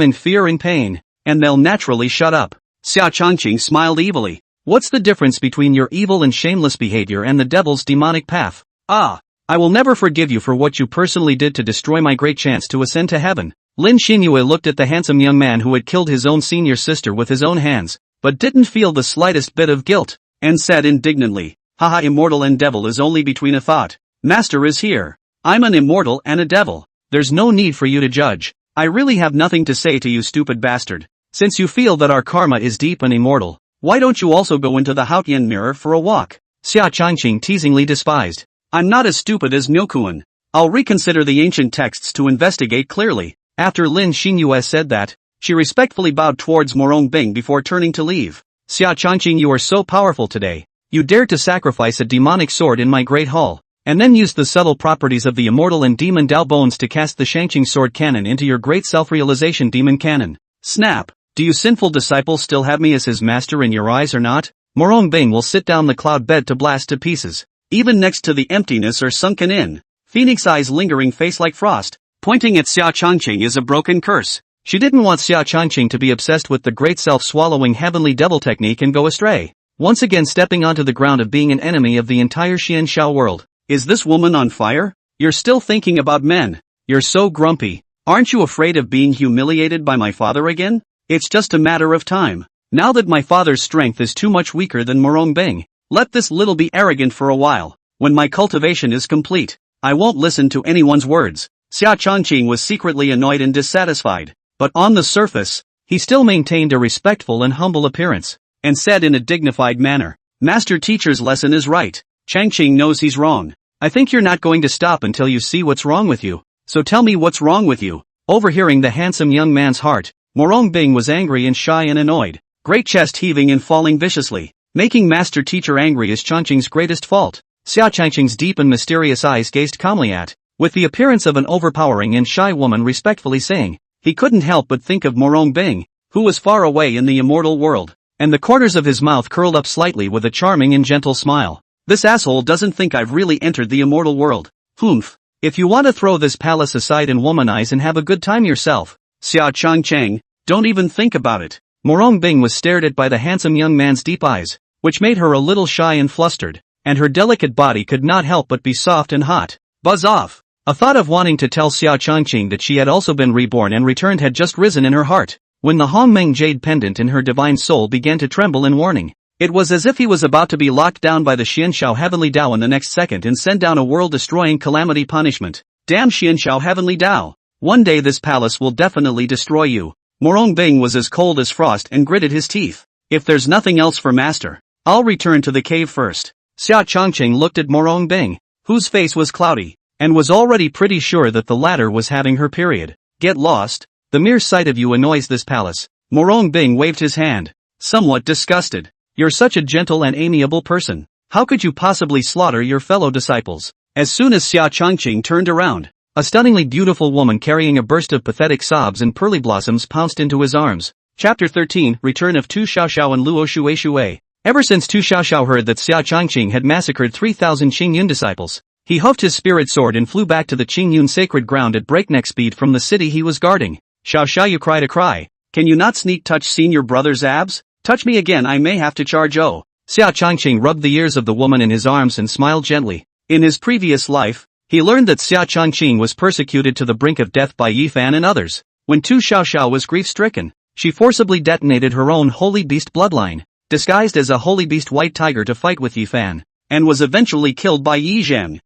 in fear and pain, and they'll naturally shut up. Xia Changqing smiled evilly. What's the difference between your evil and shameless behavior and the devil's demonic path? Ah, I will never forgive you for what you personally did to destroy my great chance to ascend to heaven. Lin Xinyue looked at the handsome young man who had killed his own senior sister with his own hands, but didn't feel the slightest bit of guilt, and said indignantly, haha, immortal and devil is only between a thought. Master is here. I'm an immortal and a devil. There's no need for you to judge. I really have nothing to say to you, stupid bastard. Since you feel that our karma is deep and immortal, why don't you also go into the Haotian mirror for a walk? Xia Changqing teasingly despised. I'm not as stupid as Miaojun. I'll reconsider the ancient texts to investigate clearly. After Lin Xinyue said that, she respectfully bowed towards Murong Bing before turning to leave. Xia Changqing, you are so powerful today. You dared to sacrifice a demonic sword in my great hall, and then used the subtle properties of the immortal and demon Dao bones to cast the Shangqing sword cannon into your great self-realization demon cannon. Snap! Do you sinful disciples still have me as his master in your eyes or not? Murong Bing will sit down the cloud bed to blast to pieces. Even next to the emptiness are sunken in. Phoenix eyes lingering face like frost. Pointing at Xia Changqing is a broken curse. She didn't want Xia Changqing to be obsessed with the great self-swallowing heavenly devil technique and go astray. Once again stepping onto the ground of being an enemy of the entire Xianxiao world. Is this woman on fire? You're still thinking about men. You're so grumpy. Aren't you afraid of being humiliated by my father again? It's just a matter of time. Now that my father's strength is too much weaker than Murong Bing, let this little be arrogant for a while. When my cultivation is complete, I won't listen to anyone's words. Xia Changqing was secretly annoyed and dissatisfied, but on the surface, he still maintained a respectful and humble appearance, and said in a dignified manner, Master Teacher's lesson is right. Changqing knows he's wrong. I think you're not going to stop until you see what's wrong with you. So tell me what's wrong with you. Overhearing the handsome young man's heart, Murong Bing was angry and shy and annoyed, great chest heaving and falling viciously. Making Master Teacher angry is Changqing's greatest fault. Xia Changqing's deep and mysterious eyes gazed calmly at, with the appearance of an overpowering and shy woman respectfully saying, he couldn't help but think of Murong Bing, who was far away in the immortal world, and the corners of his mouth curled up slightly with a charming and gentle smile. This asshole doesn't think I've really entered the immortal world. Humph. If you want to throw this palace aside and womanize and have a good time yourself, Xia Changqing, don't even think about it. Murong Bing was stared at by the handsome young man's deep eyes, which made her a little shy and flustered, and her delicate body could not help but be soft and hot. Buzz off! A thought of wanting to tell Xia Changqing that she had also been reborn and returned had just risen in her heart, when the Hongmeng jade pendant in her divine soul began to tremble in warning. It was as if he was about to be locked down by the Xianxiao Heavenly Dao in the next second and send down a world-destroying calamity punishment. Damn Xianxiao Heavenly Dao! One day this palace will definitely destroy you. Murong Bing was as cold as frost and gritted his teeth. If there's nothing else for Master, I'll return to the cave first. Xia Changqing looked at Murong Bing, whose face was cloudy, and was already pretty sure that the latter was having her period. Get lost, the mere sight of you annoys this palace. Murong Bing waved his hand, somewhat disgusted. You're such a gentle and amiable person. How could you possibly slaughter your fellow disciples? As soon as Xia Changqing turned around, a stunningly beautiful woman carrying a burst of pathetic sobs and pearly blossoms pounced into his arms. Chapter 13, Return of Tu Xiaoxiao and Luo Shui. Ever since Tu Xiaoxiao heard that Xia Changqing had massacred 3,000 Qingyun disciples, he huffed his spirit sword and flew back to the Qingyun sacred ground at breakneck speed from the city he was guarding. Xiaoxiao, you cried a cry. Can you not sneak touch senior brother's abs? Touch me again, I may have to charge. Oh. Xia Changqing rubbed the ears of the woman in his arms and smiled gently. In his previous life, he learned that Xia Changqing was persecuted to the brink of death by Ye Fan and others. When Tu Xiaoxiao was grief-stricken, she forcibly detonated her own holy beast bloodline, disguised as a holy beast white tiger to fight with Ye Fan, and was eventually killed by Yi Zheng.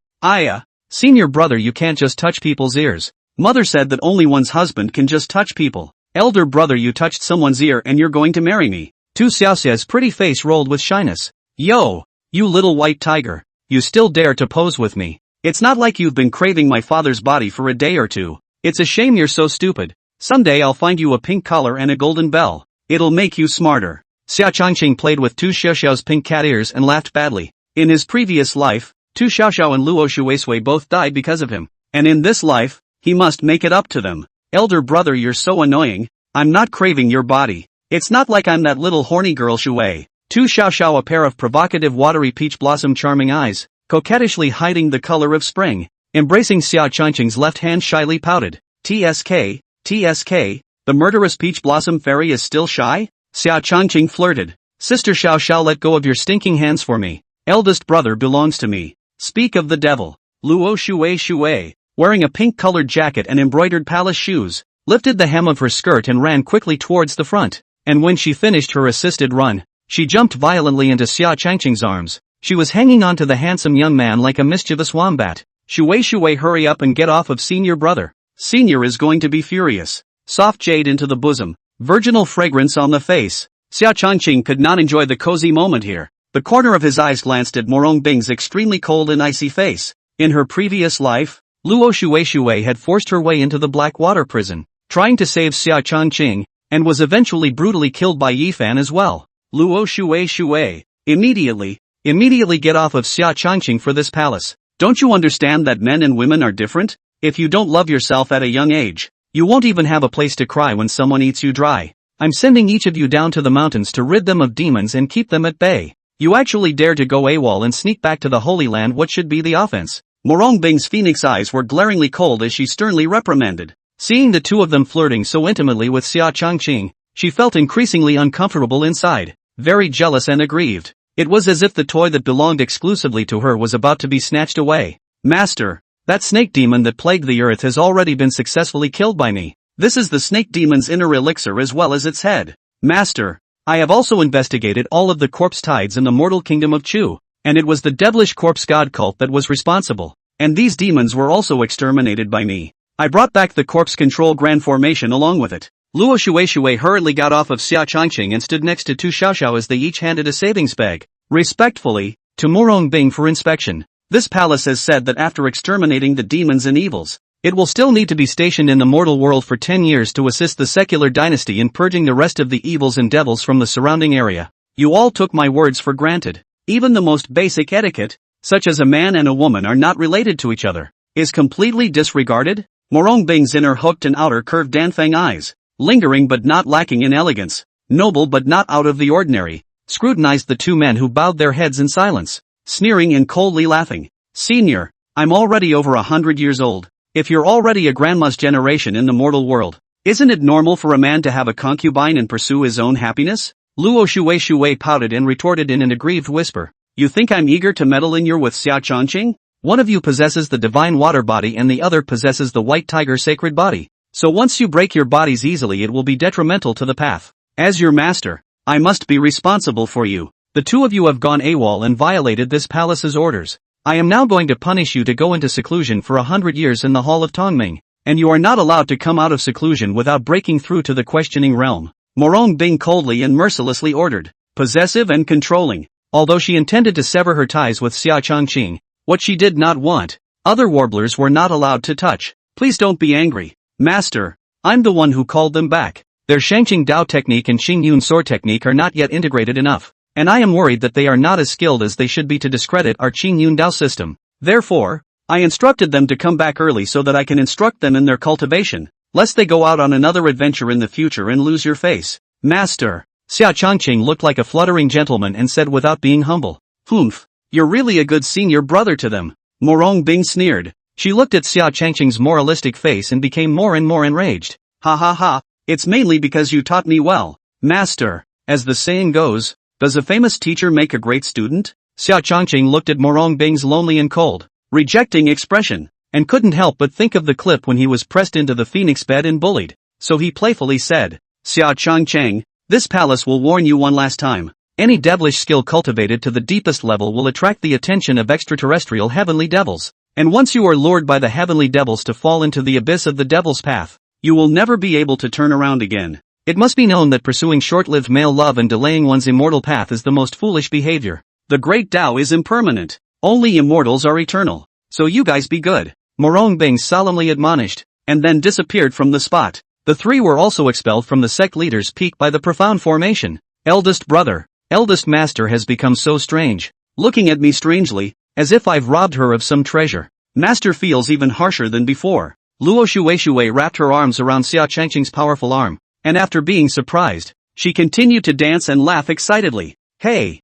Senior brother, you can't just touch people's ears. Mother said that only one's husband can just touch people. Elder brother, you touched someone's ear and you're going to marry me. Tu Xiaoxia's pretty face rolled with shyness. Yo, you little white tiger, you still dare to pose with me. It's not like you've been craving my father's body for a day or two. It's a shame you're so stupid. Someday I'll find you a pink collar and a golden bell. It'll make you smarter. Xia Changqing played with Tu Xiaoxiao's pink cat ears and laughed badly. In his previous life, Tu Xiaoxiao and Luo Shuisui both died because of him. And in this life, he must make it up to them. Elder brother, you're so annoying. I'm not craving your body. It's not like I'm that little horny girl Shui. Tu Xiaoxiao, a pair of provocative watery peach blossom charming eyes, coquettishly hiding the color of spring. Embracing Xia Changqing's left hand, shyly pouted. TSK, TSK, the murderous peach blossom fairy is still shy? Xia Changqing flirted. Sister Xiao Xiao, let go of your stinking hands for me. Eldest brother belongs to me. Speak of the devil. Luo Shui, wearing a pink-colored jacket and embroidered palace shoes, lifted the hem of her skirt and ran quickly towards the front. And when she finished her assisted run, she jumped violently into Xia Changqing's arms. She was hanging on to the handsome young man like a mischievous wombat. Shui, hurry up and get off of senior brother. Senior is going to be furious. Soft jade into the bosom, virginal fragrance on the face. Xia Changqing could not enjoy the cozy moment here. The corner of his eyes glanced at Murong Bing's extremely cold and icy face. In her previous life, Luo Shui had forced her way into the black water prison, trying to save Xia Changqing, and was eventually brutally killed by Ye Fan as well. Luo Shui, immediately get off of Xia Changqing for this palace. Don't you understand that men and women are different? If you don't love yourself at a young age, you won't even have a place to cry when someone eats you dry. I'm sending each of you down to the mountains to rid them of demons and keep them at bay. You actually dare to go AWOL and sneak back to the Holy Land. What should be the offense? Murong Bing's phoenix eyes were glaringly cold as she sternly reprimanded. Seeing the two of them flirting so intimately with Xia Changqing, she felt increasingly uncomfortable inside, very jealous and aggrieved. It was as if the toy that belonged exclusively to her was about to be snatched away. Master, that snake demon that plagued the earth has already been successfully killed by me. This is the snake demon's inner elixir as well as its head. Master, I have also investigated all of the corpse tides in the mortal kingdom of Chu, and it was the devilish corpse god cult that was responsible, and these demons were also exterminated by me. I brought back the corpse control grand formation along with it. Luo Shui hurriedly got off of Xia Changqing and stood next to Tu Xiaoxiao as they each handed a savings bag, respectfully, to Murong Bing for inspection. This palace has said that after exterminating the demons and evils, it will still need to be stationed in the mortal world for 10 years to assist the secular dynasty in purging the rest of the evils and devils from the surrounding area. You all took my words for granted. Even the most basic etiquette, such as a man and a woman are not related to each other, is completely disregarded. Murong Bing's inner hooked and outer curved Danfeng eyes, lingering but not lacking in elegance, noble but not out of the ordinary, scrutinized the two men who bowed their heads in silence, sneering and coldly laughing. Senior, I'm already over 100 years old. If you're already a grandma's generation in the mortal world, isn't it normal for a man to have a concubine and pursue his own happiness? Luo Shui pouted and retorted in an aggrieved whisper. You think I'm eager to meddle in your with Xia Changqing? One of you possesses the divine water body and the other possesses the white tiger sacred body. So once you break your bodies easily, it will be detrimental to the path. As your master, I must be responsible for you. The two of you have gone AWOL and violated this palace's orders. I am now going to punish you to go into seclusion for 100 years in the Hall of Tongming, and you are not allowed to come out of seclusion without breaking through to the questioning realm. Murong Bing coldly and mercilessly ordered. Possessive and controlling. Although she intended to sever her ties with Xia Changqing, what she did not want, other warblers were not allowed to touch. Please don't be angry. Master, I'm the one who called them back. Their Shangqing Dao technique and Xingyun sword technique are not yet integrated enough, and I am worried that they are not as skilled as they should be to discredit our Xingyun Dao system. Therefore, I instructed them to come back early so that I can instruct them in their cultivation, lest they go out on another adventure in the future and lose your face. Master, Xia Changqing looked like a fluttering gentleman and said without being humble. Humph, you're really a good senior brother to them. Murong Bing sneered. She looked at Xia Changqing's moralistic face and became more and more enraged. Ha ha ha, it's mainly because you taught me well. Master, as the saying goes, does a famous teacher make a great student? Xia Changqing looked at Murong Bing's lonely and cold, rejecting expression, and couldn't help but think of the clip when he was pressed into the phoenix bed and bullied. So he playfully said, Xia Changqing, this palace will warn you one last time. Any devilish skill cultivated to the deepest level will attract the attention of extraterrestrial heavenly devils. And once you are lured by the heavenly devils to fall into the abyss of the devil's path, you will never be able to turn around again. It must be known that pursuing short-lived male love and delaying one's immortal path is the most foolish behavior. The great Tao is impermanent. Only immortals are eternal. So you guys be good. Murong Bing solemnly admonished, and then disappeared from the spot. The three were also expelled from the sect leader's peak by the profound formation, Eldest brother, eldest master has become so strange, looking at me strangely, as if I've robbed her of some treasure. Master feels even harsher than before. Luo Shuei wrapped her arms around Xia Changqing's powerful arm, and after being surprised, she continued to dance and laugh excitedly. Hey,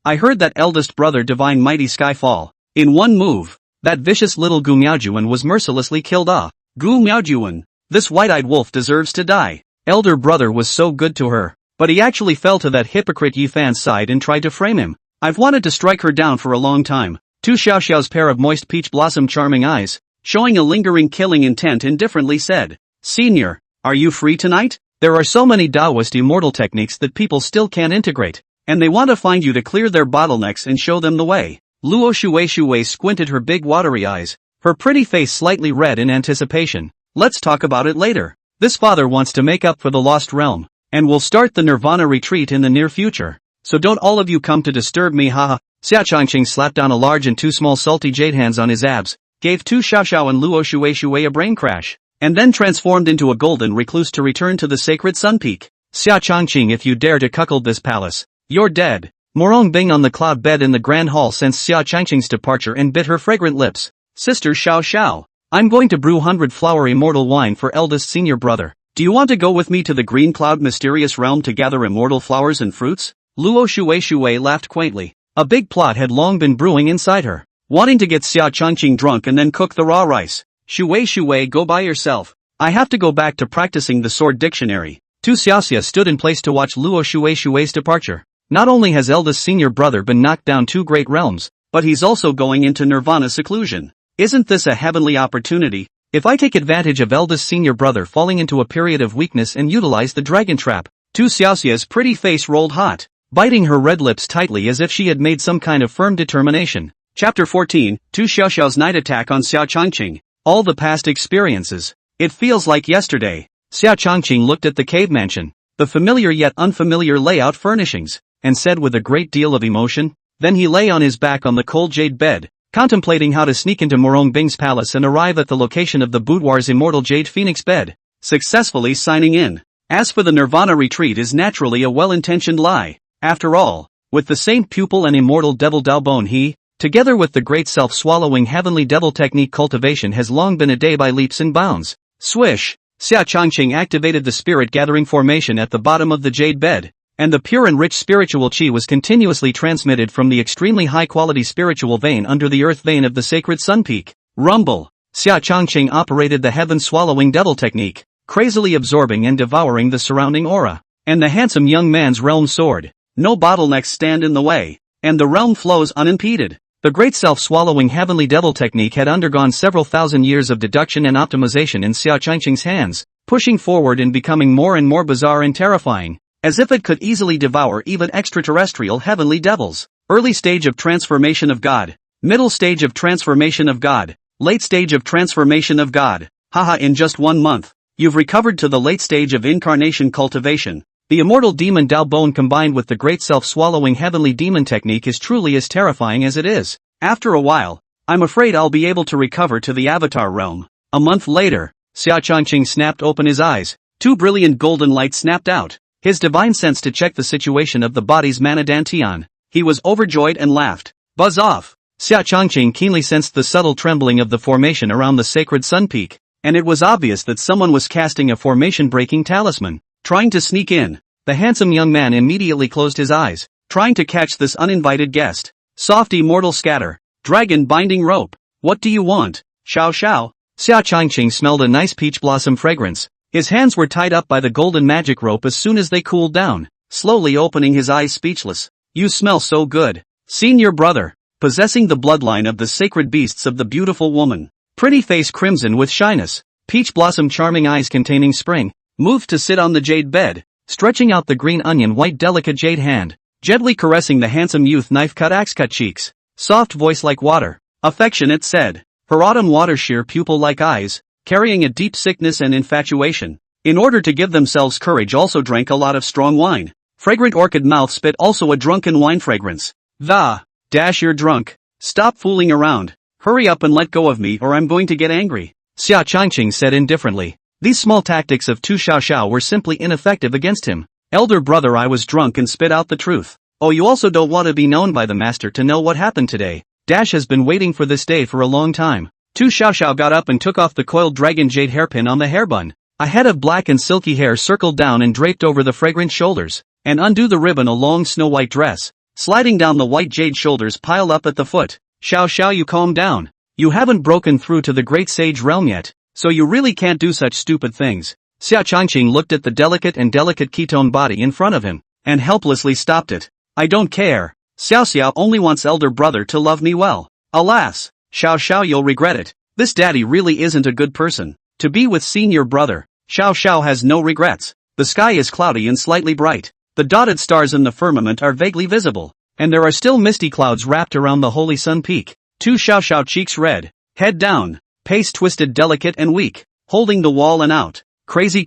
I heard that eldest brother divine mighty Skyfall. In one move, that vicious little Gu Miaojun was mercilessly killed off. Gu Miaojun, this white-eyed wolf deserves to die. Elder brother was so good to her, but he actually fell to that hypocrite Ye Fan's side and tried to frame him. I've wanted to strike her down for a long time. Tu Xiaoxiao's pair of moist peach blossom charming eyes, showing a lingering killing intent, indifferently said, Senior, are you free tonight? There are so many Taoist immortal techniques that people still can't integrate, and they want to find you to clear their bottlenecks and show them the way. Luo Shuei squinted her big watery eyes, her pretty face slightly red in anticipation. Let's talk about it later. This father wants to make up for the lost realm, and will start the Nirvana retreat in the near future. So don't all of you come to disturb me, haha. Xia Changqing slapped down a large and two small salty jade hands on his abs, gave Tu Xiaoxiao and Luo Shuei a brain crash, and then transformed into a golden recluse to return to the sacred sun peak. Xia Changqing, if you dare to cuckold this palace, you're dead. Murong Bing on the cloud bed in the grand hall sensed Xia Changqing's departure and bit her fragrant lips. Sister Xiao, I'm going to brew 100-flower immortal wine for eldest senior brother. Do you want to go with me to the green cloud mysterious realm to gather immortal flowers and fruits? Luo Shuei laughed quaintly. A big plot had long been brewing inside her, wanting to get Xia Changqing drunk and then cook the raw rice. Shuei, go by yourself. I have to go back to practicing the sword dictionary. Tu Xiaoxia stood in place to watch Luo Shuei's departure. Not only has eldest senior brother been knocked down 2 great realms, but he's also going into nirvana seclusion. Isn't this a heavenly opportunity? If I take advantage of eldest senior brother falling into a period of weakness and utilize the dragon trap. Tu Xiaoxia's pretty face rolled hot, biting her red lips tightly as if she had made some kind of firm determination. Chapter 14, Tu Xiaoxiao's night attack on Xia Changqing. All the past experiences. It feels like yesterday. Xia Changqing looked at the cave mansion, the familiar yet unfamiliar layout furnishings, and said with a great deal of emotion. Then he lay on his back on the cold jade bed, contemplating how to sneak into Murong Bing's palace and arrive at the location of the boudoir's immortal jade phoenix bed, successfully signing in. As for the nirvana retreat is naturally a well-intentioned lie. After all, with the saint pupil and immortal devil Daobon he, together with the great self-swallowing heavenly devil technique cultivation has long been a day by leaps and bounds. Swish! Xia Changqing activated the spirit gathering formation at the bottom of the jade bed, and the pure and rich spiritual qi was continuously transmitted from the extremely high-quality spiritual vein under the earth vein of the sacred sun peak. Rumble! Xia Changqing operated the heaven-swallowing devil technique, crazily absorbing and devouring the surrounding aura, and the handsome young man's realm soared. No bottlenecks stand in the way, and the realm flows unimpeded. The great self-swallowing heavenly devil technique had undergone several thousand years of deduction and optimization in Xia Changqing's hands, pushing forward and becoming more and more bizarre and terrifying, as if it could easily devour even extraterrestrial heavenly devils. Early stage of transformation of God. Middle stage of transformation of God. Late stage of transformation of God. Haha, in just 1 month, you've recovered to the late stage of incarnation cultivation. The immortal demon Daobon combined with the great self-swallowing heavenly demon technique is truly as terrifying as it is. After a while, I'm afraid I'll be able to recover to the avatar realm. A month later, Xia Changqing snapped open his eyes. 2 brilliant golden lights snapped out, his divine sense to check the situation of the body's mana dantian. He was overjoyed and laughed. Buzz off! Xia Changqing keenly sensed the subtle trembling of the formation around the sacred sun peak, and it was obvious that someone was casting a formation-breaking talisman, trying to sneak in. The handsome young man immediately closed his eyes, trying to catch this uninvited guest. Soft immortal scatter, dragon binding rope. What do you want? Xiao. Xia Changqing smelled a nice peach blossom fragrance. His hands were tied up by the golden magic rope as soon as they cooled down, slowly opening his eyes speechless. You smell so good. Senior brother, possessing the bloodline of the sacred beasts of the beautiful woman. Pretty face crimson with shyness, peach blossom charming eyes containing spring, moved to sit on the jade bed, stretching out the green onion white delicate jade hand, gently caressing the handsome youth knife-cut axe-cut cheeks. Soft voice like water, affectionate said, her autumn water sheer pupil-like eyes, carrying a deep sickness and infatuation. In order to give themselves courage also drank a lot of strong wine. Fragrant orchid mouth spit also a drunken wine fragrance. You're drunk. Stop fooling around. Hurry up and let go of me or I'm going to get angry. Xia Changqing said indifferently. These small tactics of Tu Xiaoxiao were simply ineffective against him. Elder brother, I was drunk and spit out the truth. Oh, you also don't want to be known by the master to know what happened today. Dash has been waiting for this day for a long time. Tu Xiaoxiao got up and took off the coiled dragon jade hairpin on the hairbun. A head of black and silky hair circled down and draped over the fragrant shoulders, and undo the ribbon a long snow-white dress. Sliding down the white jade shoulders piled up at the foot. Xiao, you calm down. You haven't broken through to the great sage realm yet, so you really can't do such stupid things. Xia Changqing looked at the delicate ketone body in front of him, and helplessly stopped it. I don't care. Xiao only wants elder brother to love me well. Alas, Xiao, you'll regret it. This daddy really isn't a good person to be with senior brother. Xiao has no regrets. The sky is cloudy and slightly bright. The dotted stars in the firmament are vaguely visible, and there are still misty clouds wrapped around the holy sun peak. Tu Xiao, cheeks red, head down, pace twisted, delicate and weak, holding the wall and out. Crazy.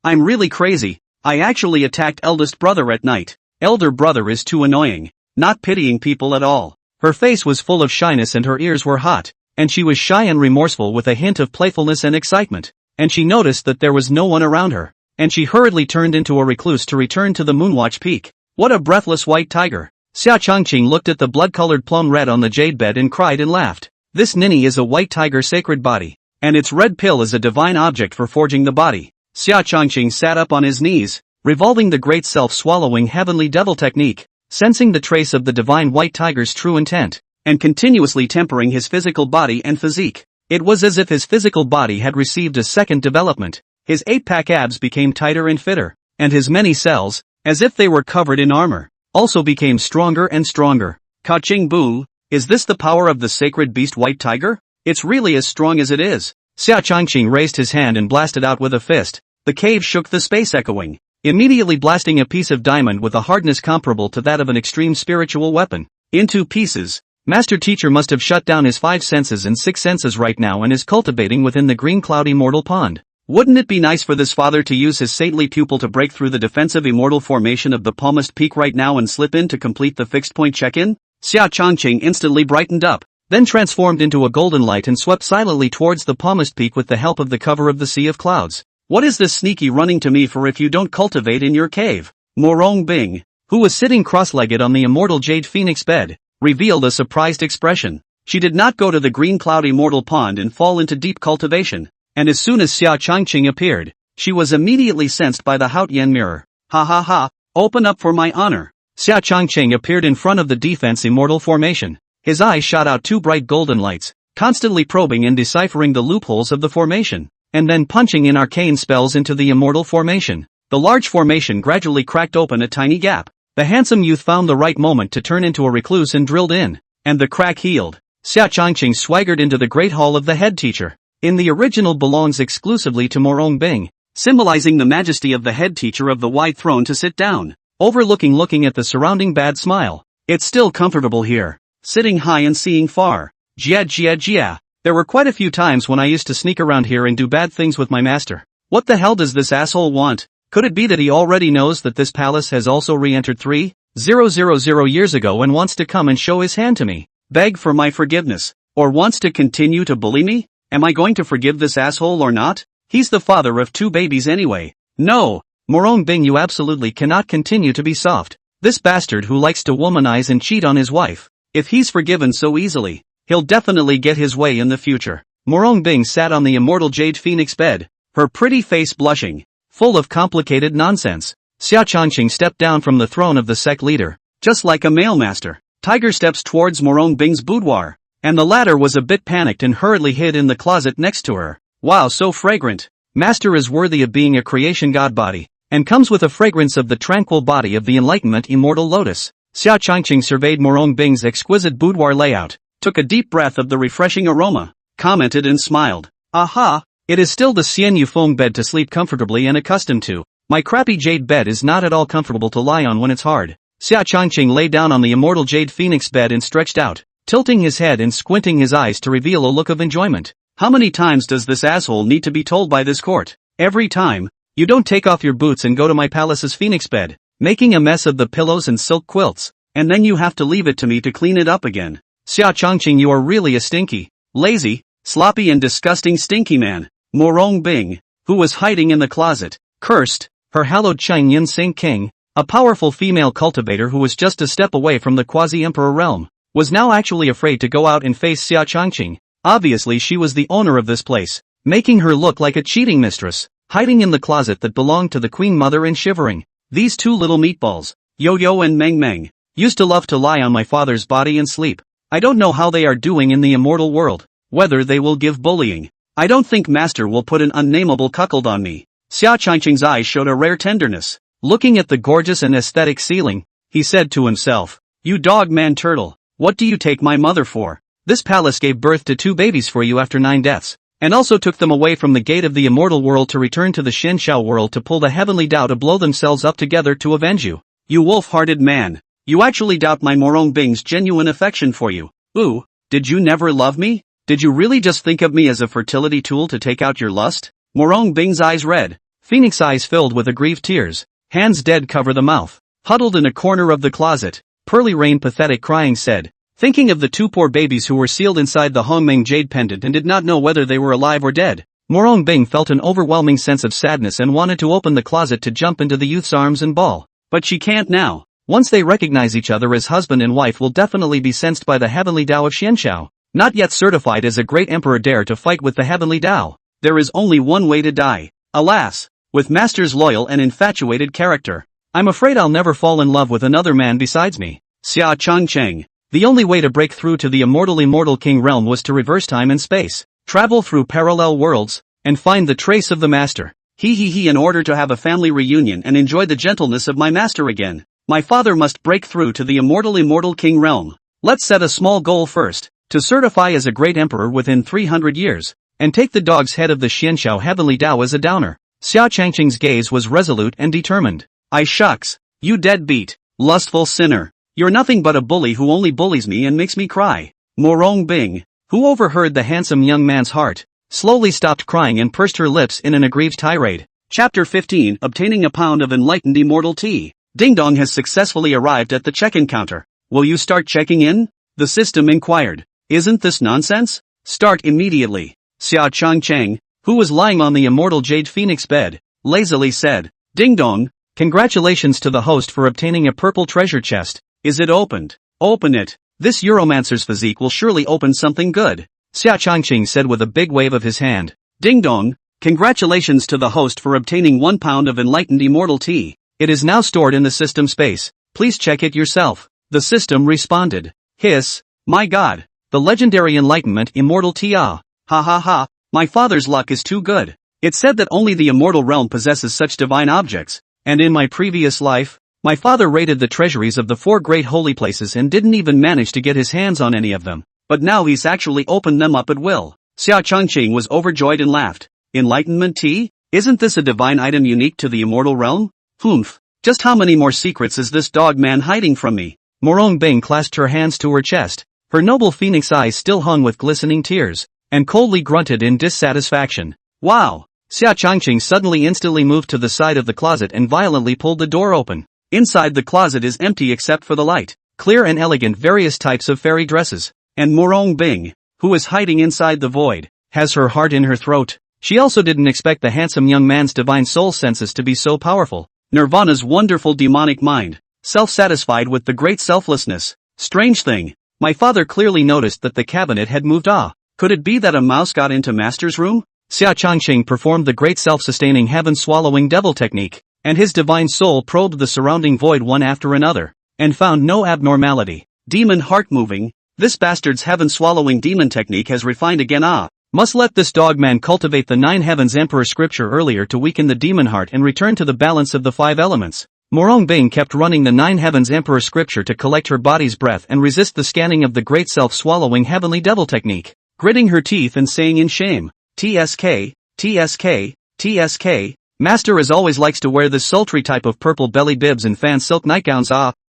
I'm really crazy. I actually attacked eldest brother at night. Elder brother is too annoying, not pitying people at all. Her face was full of shyness and her ears were hot, and she was shy and remorseful with a hint of playfulness and excitement, and she noticed that there was no one around her, and she hurriedly turned into a recluse to return to the Moonwatch Peak. What a breathless white tiger. Xia Changqing looked at the blood-colored plum red on the jade bed and cried and laughed. This ninny is a white tiger sacred body, and its red pill is a divine object for forging the body. Xia Changqing sat up on his knees, revolving the great self-swallowing heavenly devil technique, sensing the trace of the divine white tiger's true intent, and continuously tempering his physical body and physique. It was as if his physical body had received a second development. His 8-pack abs became tighter and fitter, and his many cells, as if they were covered in armor, also became stronger and stronger. Ka-ching bu, is this the power of the sacred beast white tiger? It's really as strong as it is. Xia Changqing raised his hand and blasted out with a fist. The cave shook, the space echoing, immediately blasting a piece of diamond with a hardness comparable to that of an extreme spiritual weapon into pieces. Master teacher must have shut down his 5 senses and 6 senses right now and is cultivating within the green cloud immortal pond. Wouldn't it be nice for this father to use his saintly pupil to break through the defensive immortal formation of the palmist peak right now and slip in to complete the fixed point check-in? Xia Changqing instantly brightened up, then transformed into a golden light and swept silently towards the palmist peak with the help of the cover of the sea of clouds. What is this sneaky running to me for if you don't cultivate in your cave? Murong Bing, who was sitting cross-legged on the immortal jade phoenix bed, revealed a surprised expression. She did not go to the green cloud immortal pond and fall into deep cultivation, and as soon as Xia Changqing appeared, she was immediately sensed by the Haotian mirror. Ha, open up for my honor. Xia Changqing appeared in front of the defense immortal formation. His eyes shot out 2 bright golden lights, constantly probing and deciphering the loopholes of the formation, and then punching in arcane spells into the immortal formation. The large formation gradually cracked open a tiny gap. The handsome youth found the right moment to turn into a recluse and drilled in, and the crack healed. Xia Changqing swaggered into the great hall of the head teacher. In the original belongs exclusively to Murong Bing, symbolizing the majesty of the head teacher of the wide throne to sit down, looking at the surrounding bad smile. It's still comfortable here, sitting high and seeing far. Jia. There were quite a few times when I used to sneak around here and do bad things with my master. What the hell does this asshole want? Could it be that he already knows that this palace has also re-entered 3,000 years ago and wants to come and show his hand to me, beg for my forgiveness, or wants to continue to bully me? Am I going to forgive this asshole or not? He's the father of 2 babies anyway. No, Murong Bing, you absolutely cannot continue to be soft. This bastard who likes to womanize and cheat on his wife, if he's forgiven so easily, he'll definitely get his way in the future. Murong Bing sat on the immortal jade phoenix bed, her pretty face blushing, full of complicated nonsense. Xia Changqing stepped down from the throne of the sect leader, just like a male master. Tiger steps towards Murong Bing's boudoir, and the latter was a bit panicked and hurriedly hid in the closet next to her. Wow, so fragrant. Master is worthy of being a creation god body, and comes with a fragrance of the tranquil body of the enlightenment immortal lotus. Xia Changqing surveyed Murong Bing's exquisite boudoir layout, took a deep breath of the refreshing aroma, commented and smiled. Aha, it is still the Xian Yufeng bed to sleep comfortably and accustomed to. My crappy jade bed is not at all comfortable to lie on when it's hard. Xia Changqing lay down on the immortal jade phoenix bed and stretched out, tilting his head and squinting his eyes to reveal a look of enjoyment. How many times does this asshole need to be told by this court? Every time. You don't take off your boots and go to my palace's phoenix bed, making a mess of the pillows and silk quilts, and then you have to leave it to me to clean it up again. Xia Changqing, you are really a stinky, lazy, sloppy and disgusting stinky man. Murong Bing, who was hiding in the closet, cursed, Her hallowed Chang Yin Sing King, a powerful female cultivator who was just a step away from the quasi-emperor realm, was now actually afraid to go out and face Xia Changqing. Obviously she was the owner of this place, making her look like a cheating mistress, hiding in the closet that belonged to the queen mother and shivering. These two little meatballs, Yo-Yo and Meng Meng, used to love to lie on my father's body and sleep. I don't know how they are doing in the immortal world, whether they will give bullying. I don't think master will put an unnameable cuckold on me. Xia Changqing's eyes showed a rare tenderness. Looking at the gorgeous and aesthetic ceiling, he said to himself, "You dog-man turtle, what do you take my mother for? This palace gave birth to 2 babies for you after 9 deaths, and also took them away from the gate of the immortal world to return to the Xianxiao world to pull the heavenly Dao to blow themselves up together to avenge you. You wolf-hearted man. You actually doubt my Murong Bing's genuine affection for you. Ooh, did you never love me? Did you really just think of me as a fertility tool to take out your lust?" Murong Bing's eyes red, Phoenix eyes filled with aggrieved tears, hands dead cover the mouth. Huddled in a corner of the closet, Pearly Rain pathetic crying said, thinking of the 2 poor babies who were sealed inside the Hongmeng jade pendant and did not know whether they were alive or dead. Murong Bing felt an overwhelming sense of sadness and wanted to open the closet to jump into the youth's arms and bawl. But she can't now. Once they recognize each other as husband and wife will definitely be sensed by the heavenly Dao of Xianxiao. Not yet certified as a great emperor dare to fight with the heavenly Dao. There is only one way to die. Alas, with master's loyal and infatuated character. I'm afraid I'll never fall in love with another man besides me. Xia Changqing. The only way to break through to the immortal king realm was to reverse time and space, travel through parallel worlds, and find the trace of the master. In order to have a family reunion and enjoy the gentleness of my master again, my father must break through to the immortal king realm. Let's set a small goal first, to certify as a great emperor within 300 years, and take the dog's head of the Xianxiao heavenly Dao as a downer. Xia Changqing's gaze was resolute and determined. "I shucks, you deadbeat, lustful sinner. You're nothing but a bully who only bullies me and makes me cry." Murong Bing, who overheard the handsome young man's heart, slowly stopped crying and pursed her lips in an aggrieved tirade. Chapter 15 Obtaining a pound of enlightened immortal tea. Ding Dong has successfully arrived at the check-in counter. "Will you start checking in?" the system inquired. "Isn't this nonsense? Start immediately." Xia Changqing, who was lying on the immortal jade phoenix bed, lazily said. "Ding Dong, congratulations to the host for obtaining a purple treasure chest. Is it opened?" "Open it. This Euromancer's physique will surely open something good," Xia Changqing said with a big wave of his hand. "Ding Dong, congratulations to the host for obtaining 1 pound of enlightened immortal tea. It is now stored in the system space. Please check it yourself." The system responded. "Hiss, my god, the legendary enlightenment immortal tea ah. Ha ha ha, my father's luck is too good. It said that only the immortal realm possesses such divine objects, and in my previous life, my father raided the treasuries of the 4 great holy places and didn't even manage to get his hands on any of them. But now he's actually opened them up at will." Xia Changqing was overjoyed and laughed. "Enlightenment tea? Isn't this a divine item unique to the immortal realm? Humph, just how many more secrets is this dog man hiding from me?" Murong Bing clasped her hands to her chest. Her noble phoenix eyes still hung with glistening tears, and coldly grunted in dissatisfaction. "Wow!" Xia Changqing suddenly instantly moved to the side of the closet and violently pulled the door open. Inside the closet is empty except for the light, clear and elegant various types of fairy dresses. And Murong Bing, who is hiding inside the void, has her heart in her throat. She also didn't expect the handsome young man's divine soul senses to be so powerful. Nirvana's wonderful demonic mind, self-satisfied with the great selflessness. Strange thing, my father clearly noticed that the cabinet had moved. Could it be that a mouse got into master's room? Xia Changqing performed the great self-sustaining heaven-swallowing devil technique, and his divine soul probed the surrounding void one after another, and found no abnormality. Demon heart moving, this bastard's heaven-swallowing demon technique has refined again. Must let this dog man cultivate the 9 heavens emperor scripture earlier to weaken the demon heart and return to the balance of the 5 elements. Murong Bing kept running the 9 heavens emperor scripture to collect her body's breath and resist the scanning of the great self-swallowing heavenly devil technique, gritting her teeth and saying in shame, "TSK, TSK, TSK, master as always likes to wear this sultry type of purple belly bibs and fan silk nightgowns.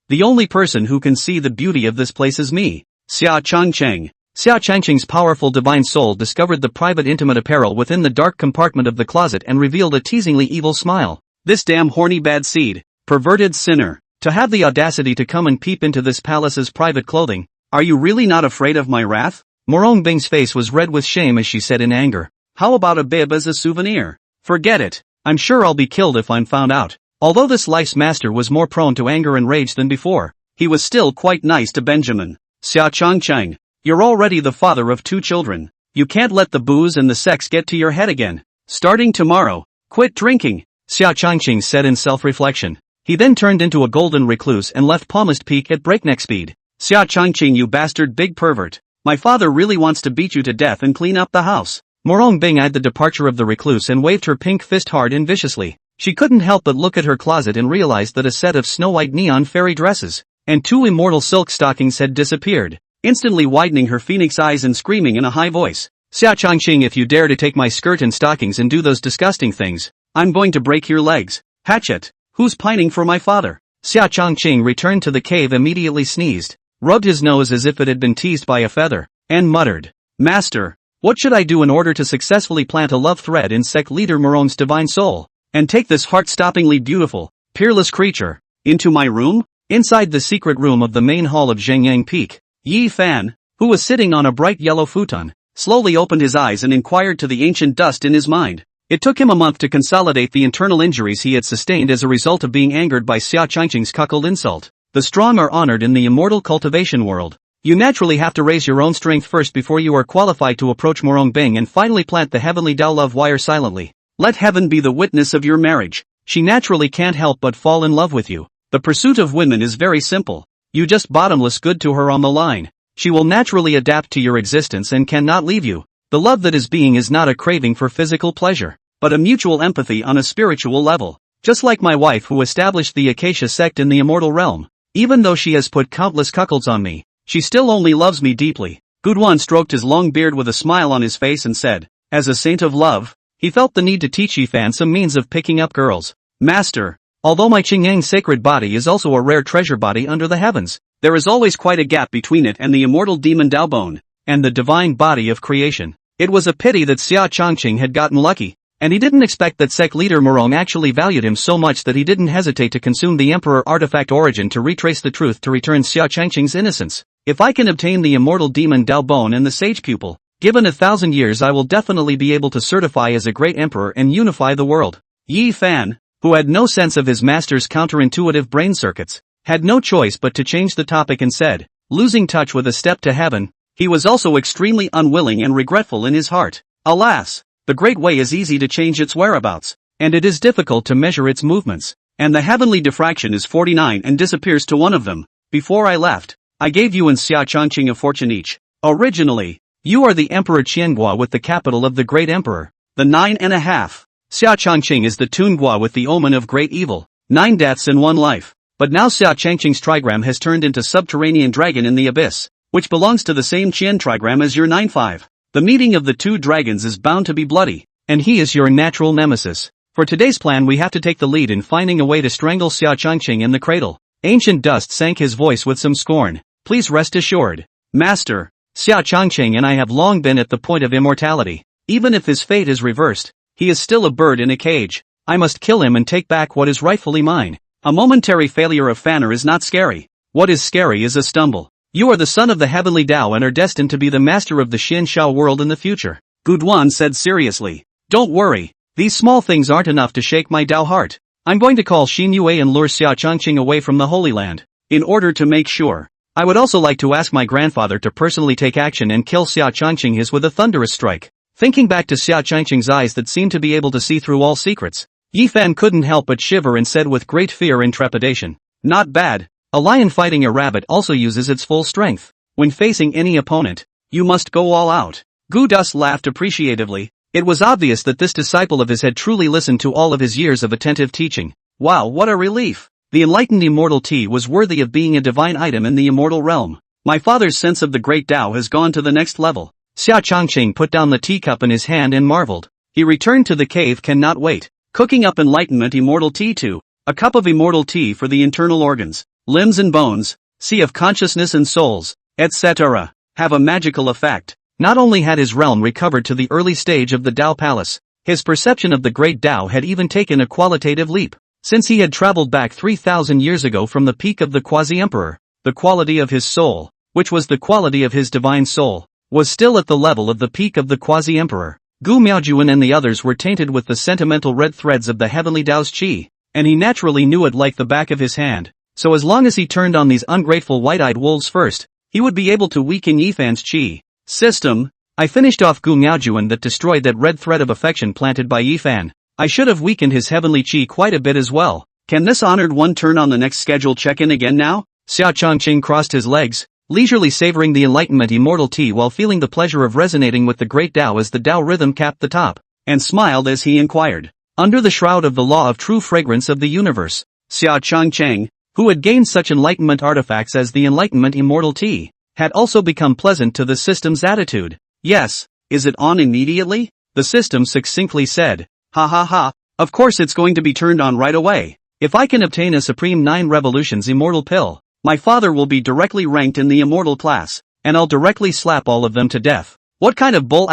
The only person who can see the beauty of this place is me." Xia Changqing. Xia Changqing's powerful divine soul discovered the private intimate apparel within the dark compartment of the closet and revealed a teasingly evil smile. "This damn horny bad seed, perverted sinner, to have the audacity to come and peep into this palace's private clothing. Are you really not afraid of my wrath?" Murong Bing's face was red with shame as she said in anger, "How about a bib as a souvenir?" "Forget it. I'm sure I'll be killed if I'm found out. Although this life's master was more prone to anger and rage than before, he was still quite nice to Benjamin. Xia Changcheng, you're already the father of 2 children. You can't let the booze and the sex get to your head again. Starting tomorrow, quit drinking, Xia Changcheng said in self-reflection. He then turned into a golden recluse and left Palmist Peak at breakneck speed. Xia Changcheng, you bastard big pervert. My father really wants to beat you to death and clean up the house. Murong Bing eyed the departure of the recluse and waved her pink fist hard and viciously. She couldn't help but look at her closet and realized that a set of snow-white neon fairy dresses and 2 immortal silk stockings had disappeared, instantly widening her phoenix eyes and screaming in a high voice. Xia Changqing, if you dare to take my skirt and stockings and do those disgusting things, I'm going to break your legs. Hatchet, who's pining for my father? Xia Changqing returned to the cave, immediately sneezed, rubbed his nose as if it had been teased by a feather, and muttered, Master, what should I do in order to successfully plant a love thread in sect leader Murong's divine soul, and take this heart-stoppingly beautiful, peerless creature into my room? Inside the secret room of the main hall of Zhengyang Peak, Ye Fan, who was sitting on a bright yellow futon, slowly opened his eyes and inquired to the ancient dust in his mind. It took him a month to consolidate the internal injuries he had sustained as a result of being angered by Xia Changqing's cuckold insult. The strong are honored in the immortal cultivation world. You naturally have to raise your own strength first before you are qualified to approach Murong Bing and finally plant the heavenly Tao love wire silently. Let heaven be the witness of your marriage. She naturally can't help but fall in love with you. The pursuit of women is very simple. You just bottomless good to her on the line. She will naturally adapt to your existence and cannot leave you. The love that is being is not a craving for physical pleasure, but a mutual empathy on a spiritual level. Just like my wife who established the Acacia sect in the immortal realm. Even though she has put countless cuckolds on me, she still only loves me deeply. Gudwan stroked his long beard with a smile on his face and said, as a saint of love, he felt the need to teach Ye Fan some means of picking up girls. Master, although my Qingyang sacred body is also a rare treasure body under the heavens, there is always quite a gap between it and the immortal demon Dao Bone, and the divine body of creation. It was a pity that Xia Changqing had gotten lucky, and he didn't expect that sect leader Murong actually valued him so much that he didn't hesitate to consume the Emperor artifact origin to retrace the truth to return Xia Changqing's innocence. If I can obtain the immortal demon Dao Bone and the sage pupil, given 1,000 years I will definitely be able to certify as a great emperor and unify the world. Ye Fan, who had no sense of his master's counterintuitive brain circuits, had no choice but to change the topic and said, losing touch with a step to heaven, he was also extremely unwilling and regretful in his heart. Alas, the Great Way is easy to change its whereabouts, and it is difficult to measure its movements, and the heavenly diffraction is 49 and disappears to one of them. Before I left, I gave you and Xia Changqing a fortune each. Originally, you are the Emperor Qiangua with the capital of the Great Emperor, the 9.5. Xia Changqing is the Tungua with the omen of great evil, 9 deaths in 1 life. But now Xia Changqing's trigram has turned into subterranean dragon in the abyss, which belongs to the same Qian trigram as your 9.5. The meeting of the 2 dragons is bound to be bloody, and he is your natural nemesis. For today's plan we have to take the lead in finding a way to strangle Xia Changqing in the cradle. Ancient Dust sank his voice with some scorn. Please rest assured, Master, Xia Changqing and I have long been at the point of immortality. Even if his fate is reversed, he is still a bird in a cage. I must kill him and take back what is rightfully mine. A momentary failure of Fanner is not scary. What is scary is a stumble. You are the son of the heavenly Tao and are destined to be the master of the Xin Shao world in the future. Gudwan said seriously. Don't worry, these small things aren't enough to shake my Tao heart. I'm going to call Xin Yue and lure Xia Changqing away from the Holy Land. In order to make sure, I would also like to ask my grandfather to personally take action and kill Xia Changqing his with a thunderous strike. Thinking back to Xia Changqing's eyes that seemed to be able to see through all secrets, Ye Fan couldn't help but shiver and said with great fear and trepidation, not bad. A lion fighting a rabbit also uses its full strength. When facing any opponent, you must go all out. Gu Dus laughed appreciatively. It was obvious that this disciple of his had truly listened to all of his years of attentive teaching. Wow, what a relief! The enlightened immortal tea was worthy of being a divine item in the immortal realm. My father's sense of the great Tao has gone to the next level. Xia Changqing put down the teacup in his hand and marveled. He returned to the cave, cannot wait. Cooking up enlightenment immortal tea too. A cup of immortal tea for the internal organs, limbs and bones, sea of consciousness and souls, etc. have a magical effect. Not only had his realm recovered to the early stage of the Tao Palace, his perception of the great Tao had even taken a qualitative leap. Since he had traveled back 3,000 years ago from the peak of the quasi-emperor, the quality of his soul, which was the quality of his divine soul, was still at the level of the peak of the quasi-emperor. Gu Miaojun and the others were tainted with the sentimental red threads of the heavenly Tao's qi, and he naturally knew it like the back of his hand. So as long as he turned on these ungrateful white-eyed wolves first, he would be able to weaken Ye Fan's qi system. I finished off Gu Miaojun that destroyed that red thread of affection planted by Ye Fan. I should have weakened his heavenly qi quite a bit as well. Can this honored one turn on the next scheduled check-in again now? Xia Changqing crossed his legs, leisurely savoring the enlightenment immortal tea while feeling the pleasure of resonating with the great Tao as the Tao rhythm capped the top, and smiled as he inquired. Under the shroud of the law of true fragrance of the universe, Xia Changqing, who had gained such enlightenment artifacts as the enlightenment immortal tea, had also become pleasant to the system's attitude. Yes, is it on immediately? The system succinctly said. Ha ha ha, of course it's going to be turned on right away. If I can obtain a Supreme 9 Revolutions immortal pill, my father will be directly ranked in the immortal class, and I'll directly slap all of them to death. What kind of bull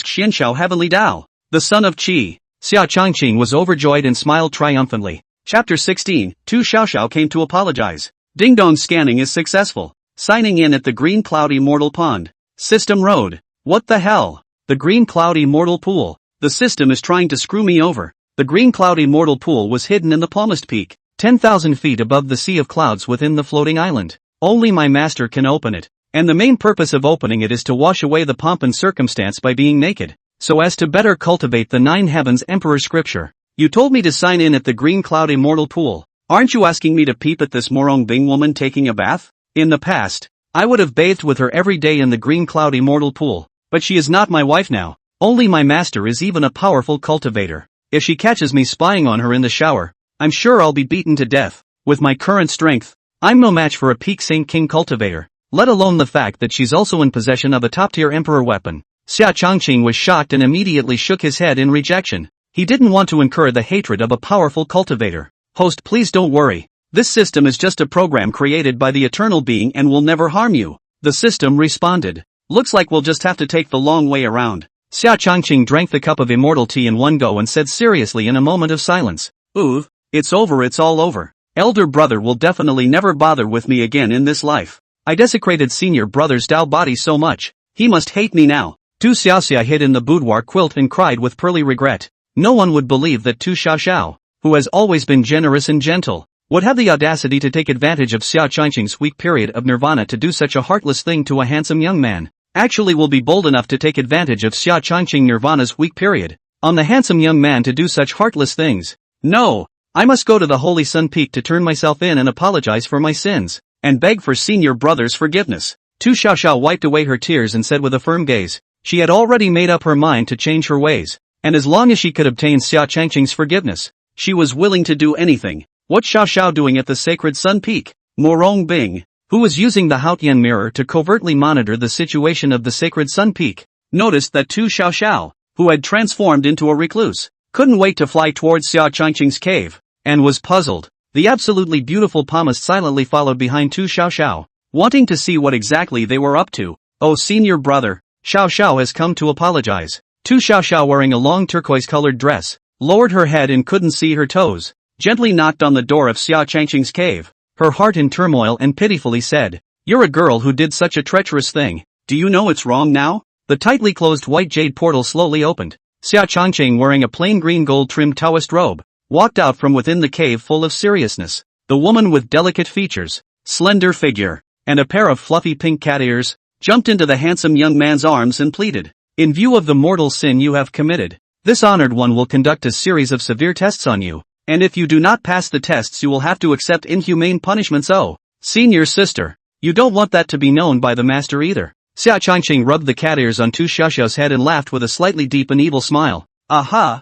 Xianshao heavenly Tao? The son of Qi. Xia Changqing was overjoyed and smiled triumphantly. Chapter 16, Tu Xiaoxiao came to apologize. Ding dong, scanning is successful. Signing in at the Green Cloud Immortal Pond. System Road. What the hell? The Green Cloud Immortal Pool. The system is trying to screw me over. The Green Cloud Immortal Pool was hidden in the palmist peak, 10,000 feet above the sea of clouds within the floating island. Only my master can open it, and the main purpose of opening it is to wash away the pomp and circumstance by being naked, so as to better cultivate the 9 heavens emperor scripture. You told me to sign in at the Green Cloud Immortal Pool. Aren't you asking me to peep at this Murong Bing woman taking a bath? In the past, I would have bathed with her every day in the Green Cloud Immortal Pool, but she is not my wife now. Only my master is even a powerful cultivator. If she catches me spying on her in the shower, I'm sure I'll be beaten to death. With my current strength, I'm no match for a peak Saint King cultivator, let alone the fact that she's also in possession of a top-tier emperor weapon. Xia Changqing was shocked and immediately shook his head in rejection. He didn't want to incur the hatred of a powerful cultivator. Host, please don't worry. This system is just a program created by the eternal being and will never harm you. The system responded. Looks like we'll just have to take the long way around. Xia Changqing drank the cup of immortal tea in one go and said seriously in a moment of silence. Ooh, it's over, it's all over. Elder brother will definitely never bother with me again in this life. I desecrated senior brother's Tao body so much, he must hate me now. Tu Xiaoxia hid in the boudoir quilt and cried with pearly regret. No one would believe that Tu Xiaoxiao, who has always been generous and gentle, would have the audacity to take advantage of Xia Changqing's weak period of nirvana to do such a heartless thing to a handsome young man. Actually will be bold enough to take advantage of Xia Changqing Nirvana's weak period on the handsome young man to do such heartless things. No, I must go to the Holy Sun Peak to turn myself in and apologize for my sins, and beg for senior brother's forgiveness. Tu Xiaoxiao wiped away her tears and said with a firm gaze, she had already made up her mind to change her ways, and as long as she could obtain Xia Changqing's forgiveness, she was willing to do anything. What's Xiaoxiao doing at the sacred Sun Peak? Murong Bing, who was using the Haotian mirror to covertly monitor the situation of the sacred Sun Peak, noticed that Tu Xiaoxiao, who had transformed into a recluse, couldn't wait to fly towards Xia Changqing's cave, and was puzzled. The absolutely beautiful palmist silently followed behind Tu Xiaoxiao, wanting to see what exactly they were up to. Oh senior brother, Xiaoxiao has come to apologize. Tu Xiaoxiao, wearing a long turquoise-colored dress, lowered her head and couldn't see her toes, gently knocked on the door of Xia Changqing's cave, her heart in turmoil, and pitifully said, "You're a girl who did such a treacherous thing. Do you know it's wrong now?" The tightly closed white jade portal slowly opened. Xia Changqing, wearing a plain green gold-trimmed Taoist robe, walked out from within the cave full of seriousness. The woman with delicate features, slender figure, and a pair of fluffy pink cat ears, jumped into the handsome young man's arms and pleaded, "In view of the mortal sin you have committed, this honored one will conduct a series of severe tests on you. And if you do not pass the tests you will have to accept inhumane punishments. Oh, senior sister, you don't want that to be known by the master either." Xia Changqing rubbed the cat ears on Tu Xiaoxiao's head and laughed with a slightly deep and evil smile. Aha,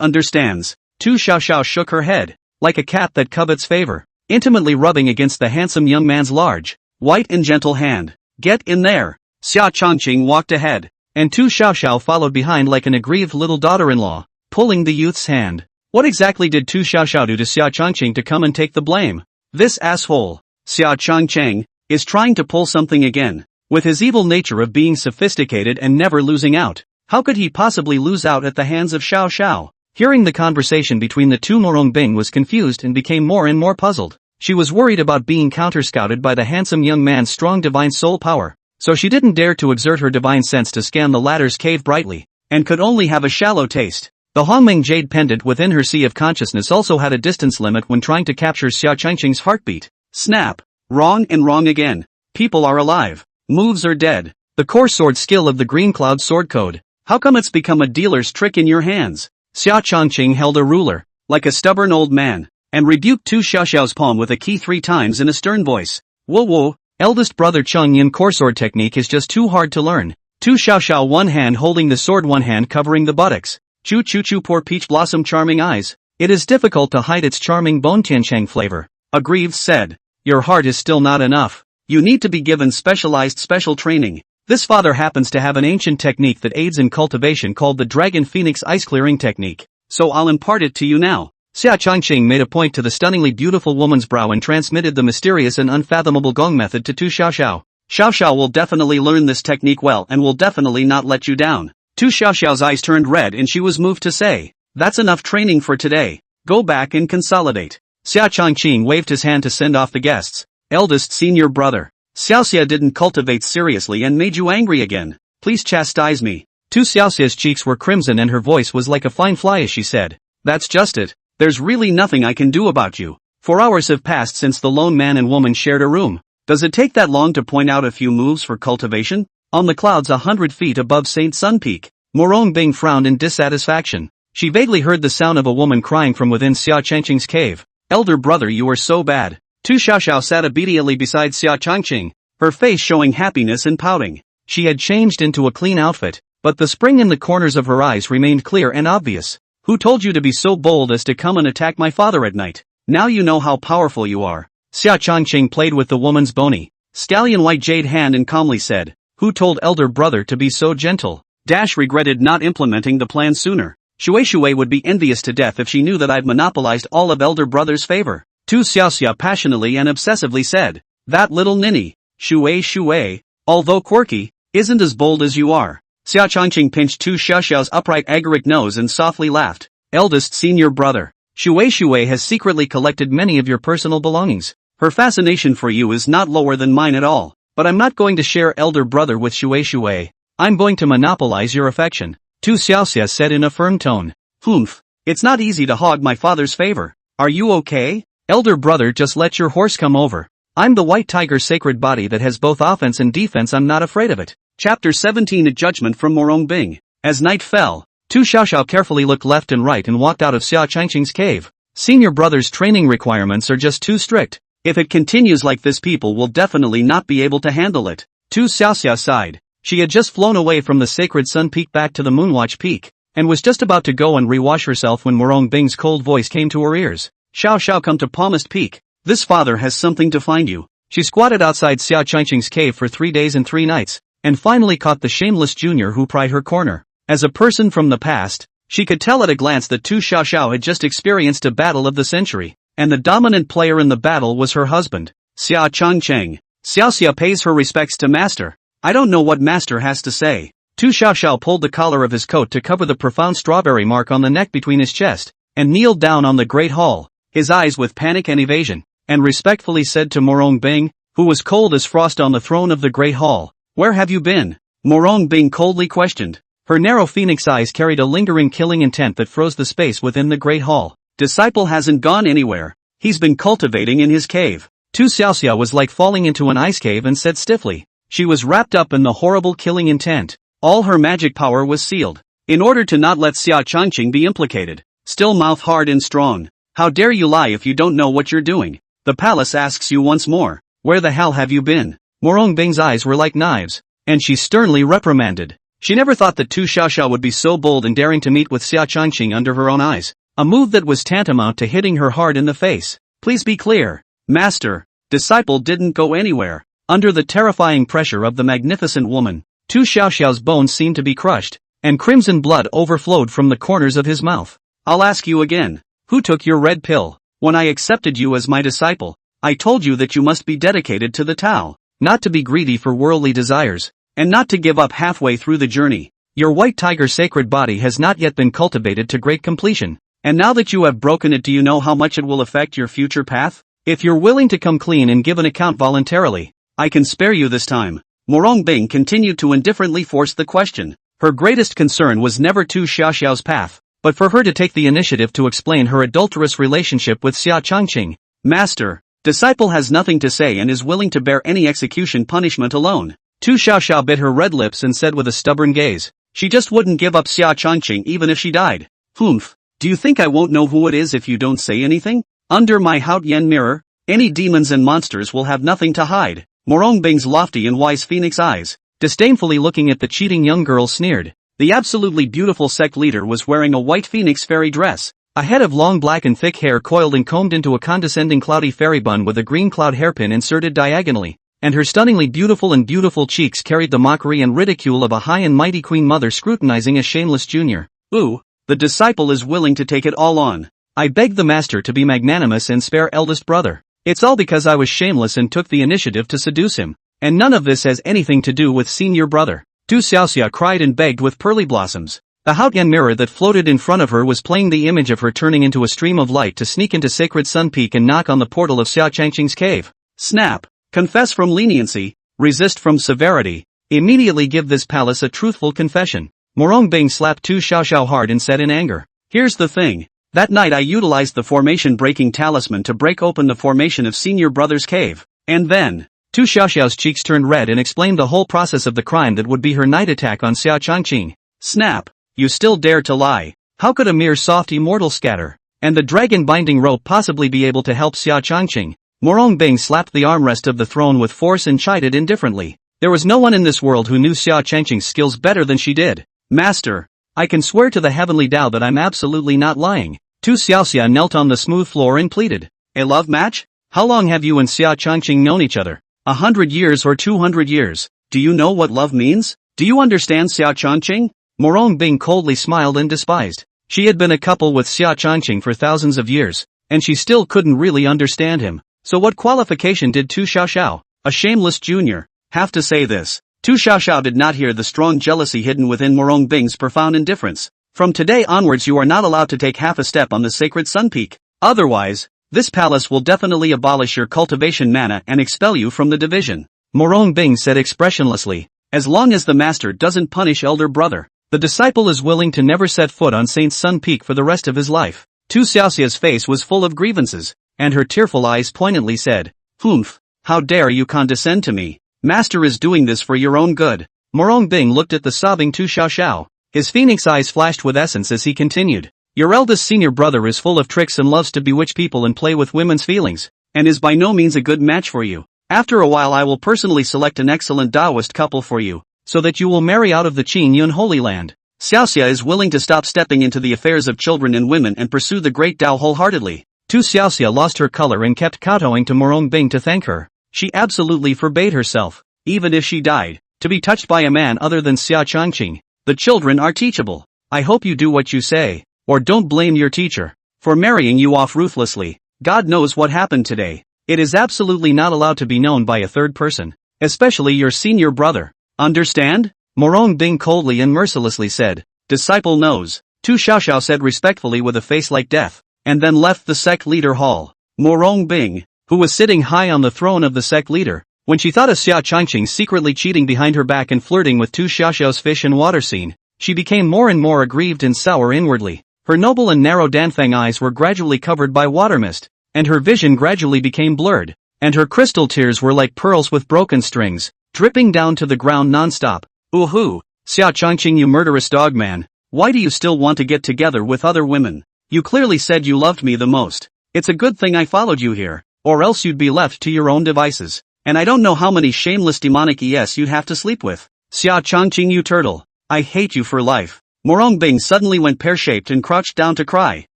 understands. Tu Xiaoxiao shook her head, like a cat that covets favor, intimately rubbing against the handsome young man's large, white and gentle hand. Get in there. Xia Changqing walked ahead, and Tu Xiaoxiao followed behind like an aggrieved little daughter-in-law, pulling the youth's hand. What exactly did Tu Xiaoxiao do to Xia Changqing to come and take the blame? This asshole, Xia Changqing, is trying to pull something again. With his evil nature of being sophisticated and never losing out, how could he possibly lose out at the hands of Xiaoxiao? Hearing the conversation between the two, Murong Bing was confused and became more and more puzzled. She was worried about being counter-scouted by the handsome young man's strong divine soul power. so she didn't dare to exert her divine sense to scan the latter's cave brightly, and could only have a shallow taste. The Hongming jade pendant within her sea of consciousness also had a distance limit when trying to capture Xia Changqing's heartbeat. Snap. Wrong and wrong again. People are alive. Moves are dead. The core sword skill of the Green Cloud sword code. How come it's become a dealer's trick in your hands? Xia Changqing held a ruler, like a stubborn old man, and rebuked Tu Xiaoxiao's palm with a key 3 times in a stern voice. Whoa, eldest brother Cheng Yin core sword technique is just too hard to learn. Tu Xiaoxiao one hand holding the sword, one hand covering the buttocks. Chu poor peach blossom charming eyes. It is difficult to hide its charming bone tianchang flavor. Aggrieved said. Your heart is still not enough. You need to be given special training. This father happens to have an ancient technique that aids in cultivation called the Dragon Phoenix Ice Clearing Technique. So I'll impart it to you now. Xia Changqing made a point to the stunningly beautiful woman's brow and transmitted the mysterious and unfathomable gong method to Tu Xiaoxiao. Xiaoxiao will definitely learn this technique well and will definitely not let you down. Tu Xiaoxiao's eyes turned red and she was moved to say, that's enough training for today. Go back and consolidate. Xia Changqing waved his hand to send off the guests. Eldest senior brother. Xiaoxia didn't cultivate seriously and made you angry again. Please chastise me. Tu Xiaoxia's cheeks were crimson and her voice was like a fine fly as she said, that's just it. There's really nothing I can do about you. 4 hours have passed since the lone man and woman shared a room. Does it take that long to point out a few moves for cultivation? On the clouds 100 feet above St. Sun Peak, Murong Bing frowned in dissatisfaction. She vaguely heard the sound of a woman crying from within Xia Changqing's cave. Elder brother, you are so bad. Tu Xiaoxiao sat obediently beside Xia Changqing, her face showing happiness and pouting. She had changed into a clean outfit, but the spring in the corners of her eyes remained clear and obvious. Who told you to be so bold as to come and attack my father at night? Now you know how powerful you are. Xia Changqing played with the woman's bony, scallion white jade hand and calmly said, who told elder brother to be so gentle? Dash regretted not implementing the plan sooner. Shui would be envious to death if she knew that I've monopolized all of elder brother's favor. Tu Xiaoxia passionately and obsessively said, that little ninny, Shui, although quirky, isn't as bold as you are. Xia Changqing pinched Tu Xiaoxiao's upright agaric nose and softly laughed. Eldest senior brother. Shui has secretly collected many of your personal belongings. Her fascination for you is not lower than mine at all. But I'm not going to share elder brother with Shui. I'm going to monopolize your affection. Tu Xiaoxia said in a firm tone. Humph. It's not easy to hog my father's favor. Are you okay? Elder brother, just let your horse come over. I'm the white tiger sacred body that has both offense and defense. I'm not afraid of it. Chapter 17. A Judgment from Murong Bing. As night fell, Tu Xiaoxiao carefully looked left and right and walked out of Xia Changqing's cave. Senior brother's training requirements are just too strict. If it continues like this, people will definitely not be able to handle it. Tu Xiaoxia sighed. She had just flown away from the sacred Sun Peak back to the Moonwatch Peak, and was just about to go and rewash herself when Murong Bing's cold voice came to her ears. Xiao, come to Palmist Peak. This father has something to find you. She squatted outside Xia Changqing's cave for 3 days and 3 nights, and finally caught the shameless junior who pried her corner. As a person from the past, she could tell at a glance that Tu Xiaoxiao had just experienced a battle of the century, and the dominant player in the battle was her husband, Xia Changqing. Xiaoxia pays her respects to master. I don't know what master has to say. Tu Xiaoxiao pulled the collar of his coat to cover the profound strawberry mark on the neck between his chest, and kneeled down on the great hall, his eyes with panic and evasion, and respectfully said to Murong Bing, who was cold as frost on the throne of the great hall, where have you been? Murong Bing coldly questioned. Her narrow phoenix eyes carried a lingering killing intent that froze the space within the great hall. Disciple hasn't gone anywhere. He's been cultivating in his cave. Tu Xiaoxia was like falling into an ice cave and said stiffly. She was wrapped up in the horrible killing intent. All her magic power was sealed. In order to not let Xia Changqing be implicated. Still mouth hard and strong. How dare you lie if you don't know what you're doing? The palace asks you once more. Where the hell have you been? Murong Bing's eyes were like knives, and she sternly reprimanded. She never thought that Tu Xiaoxiao would be so bold in daring to meet with Xia Changqing under her own eyes. A move that was tantamount to hitting her hard in the face. Please be clear. Master. Disciple didn't go anywhere. Under the terrifying pressure of the magnificent woman, Tu Xiaoxiao's bones seemed to be crushed, and crimson blood overflowed from the corners of his mouth. I'll ask you again. Who took your red pill? When I accepted you as my disciple, I told you that you must be dedicated to the Tao, not to be greedy for worldly desires, and not to give up halfway through the journey. Your white tiger sacred body has not yet been cultivated to great completion, and now that you have broken it, do you know how much it will affect your future path? If you're willing to come clean and give an account voluntarily, I can spare you this time. Murong Bing continued to indifferently force the question. Her greatest concern was never Tu Xiaoxiao's path, but for her to take the initiative to explain her adulterous relationship with Xia Changqing. Master, disciple has nothing to say and is willing to bear any execution punishment alone. Tu Xiaoxiao bit her red lips and said with a stubborn gaze, she just wouldn't give up Xia Changqing even if she died. Humph, do you think I won't know who it is if you don't say anything? Under my Haut Yen mirror, any demons and monsters will have nothing to hide. Murong Bing's lofty and wise phoenix eyes, disdainfully looking at the cheating young girl, sneered. The absolutely beautiful sect leader was wearing a white phoenix fairy dress, a head of long black and thick hair coiled and combed into a condescending cloudy fairy bun with a green cloud hairpin inserted diagonally, and her stunningly beautiful cheeks carried the mockery and ridicule of a high and mighty queen mother scrutinizing a shameless junior. Ooh, the disciple is willing to take it all on. I beg the master to be magnanimous and spare eldest brother. It's all because I was shameless and took the initiative to seduce him, and none of this has anything to do with senior brother. Tu Xiaoxia cried and begged with pearly blossoms. The Haotian mirror that floated in front of her was playing the image of her turning into a stream of light to sneak into Sacred Sun Peak and knock on the portal of Xia Changqing's cave. Snap! Confess from leniency, resist from severity, immediately give this palace a truthful confession. Murong Bing slapped Tu Xiaoxiao hard and said in anger, here's the thing. That night I utilized the formation-breaking talisman to break open the formation of senior brother's cave. And then, Tu Xiaoxiao's cheeks turned red and explained the whole process of the crime that would be her night attack on Xia Changqing. Snap! You still dare to lie. How could a mere soft immortal scatter and the dragon-binding rope possibly be able to help Xia Changqing? Murong Bing slapped the armrest of the throne with force and chided indifferently. There was no one in this world who knew Xia Changqing's skills better than she did. Master, I can swear to the heavenly Tao that I'm absolutely not lying. Tu Xiaoxia knelt on the smooth floor and pleaded. A love match? How long have you and Xia Changqing known each other? 100 years or 200 years? Do you know what love means? Do you understand Xia Changqing? Murong Bing coldly smiled and despised. She had been a couple with Xia Changqing for thousands of years, and she still couldn't really understand him. So what qualification did Tu Xiaoxiao, a shameless junior, have to say this? Tu Xiaoxiao did not hear the strong jealousy hidden within Murong Bing's profound indifference. From today onwards you are not allowed to take half a step on the Sacred Sun Peak. Otherwise, this palace will definitely abolish your cultivation mana and expel you from the division. Murong Bing said expressionlessly, as long as the master doesn't punish elder brother, the disciple is willing to never set foot on Saint Sun Peak for the rest of his life. Tu Xiaoxia's face was full of grievances, and her tearful eyes poignantly said, Humph, how dare you condescend to me? Master is doing this for your own good. Murong Bing looked at the sobbing Tu Xiaoxiao. His phoenix eyes flashed with essence as he continued. Your eldest senior brother is full of tricks and loves to bewitch people and play with women's feelings, and is by no means a good match for you. After a while I will personally select an excellent Taoist couple for you, so that you will marry out of the Qin Yun Holy Land. Xiaoxia is willing to stop stepping into the affairs of children and women and pursue the great Tao wholeheartedly. Tu Xiaoxia lost her color and kept kowtowing to Murong Bing to thank her. She absolutely forbade herself, even if she died, to be touched by a man other than Xia Changqing. The children are teachable. I hope you do what you say, or don't blame your teacher for marrying you off ruthlessly. God knows what happened today. It is absolutely not allowed to be known by a third person, especially your senior brother. Understand? Murong Bing coldly and mercilessly said. Disciple knows, Tu Xiaoxiao said respectfully with a face like death, and then left the sect leader hall. Murong Bing, who was sitting high on the throne of the sect leader, when she thought of Xia Changqing secretly cheating behind her back and flirting with Tu Xiaoxiao's fish and water scene, she became more and more aggrieved and sour inwardly. Her noble and narrow Danfeng eyes were gradually covered by water mist, and her vision gradually became blurred, and her crystal tears were like pearls with broken strings, dripping down to the ground non-stop. Ooh-hoo, Xia Changqing, you murderous dogman, why do you still want to get together with other women? You clearly said you loved me the most. It's a good thing I followed you here, or else you'd be left to your own devices. And I don't know how many shameless demonic ES you'd have to sleep with. Xia Changqing, you turtle. I hate you for life. Murong Bing suddenly went pear-shaped and crouched down to cry.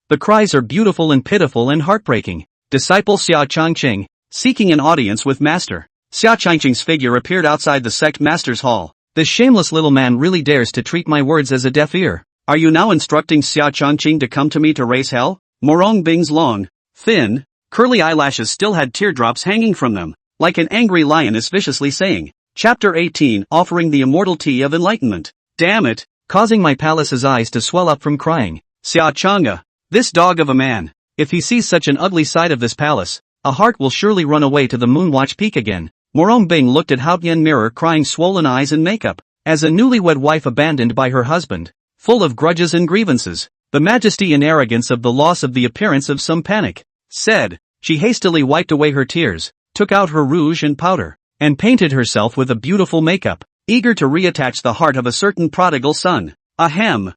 The cries are beautiful and pitiful and heartbreaking. Disciple Xia Changqing, seeking an audience with master. Xia Changqing's figure appeared outside the sect master's hall. This shameless little man really dares to treat my words as a deaf ear. Are you now instructing Xia Changqing to come to me to raise hell? Murong Bing's long, thin, curly eyelashes still had teardrops hanging from them, like an angry lioness viciously saying. Chapter 18, offering the immortal tea of enlightenment. Damn it, causing my palace's eyes to swell up from crying. Xia Chang'e, this dog of a man, if he sees such an ugly side of this palace, a heart will surely run away to the Moonwatch Peak again. Murong Bing looked at Haotian mirror crying swollen eyes and makeup. As a newlywed wife abandoned by her husband, full of grudges and grievances, the majesty and arrogance of the loss of the appearance of some panic, said. She hastily wiped away her tears, took out her rouge and powder, and painted herself with a beautiful makeup, eager to reattach the heart of a certain prodigal son. Ahem,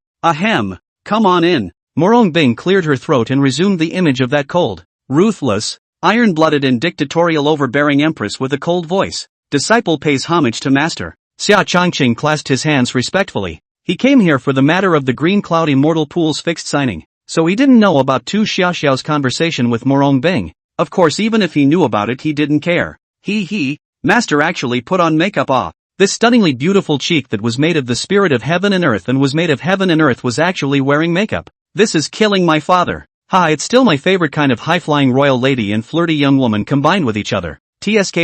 come on in. Murong Bing cleared her throat and resumed the image of that cold, ruthless, iron-blooded and dictatorial overbearing empress with a cold voice. Disciple pays homage to master. Xia Changqing clasped his hands respectfully. He came here for the matter of the Green Cloud Immortal Pool's fixed signing, so he didn't know about Tu Xiaoxiao's conversation with Murong Bing. Of course, even if he knew about it, he didn't care. Master actually put on makeup. This stunningly beautiful cheek that was made of the spirit of heaven and earth and was made of heaven and earth was actually wearing makeup. This is killing my father. It's still my favorite kind of high-flying royal lady and flirty young woman combined with each other. TSK,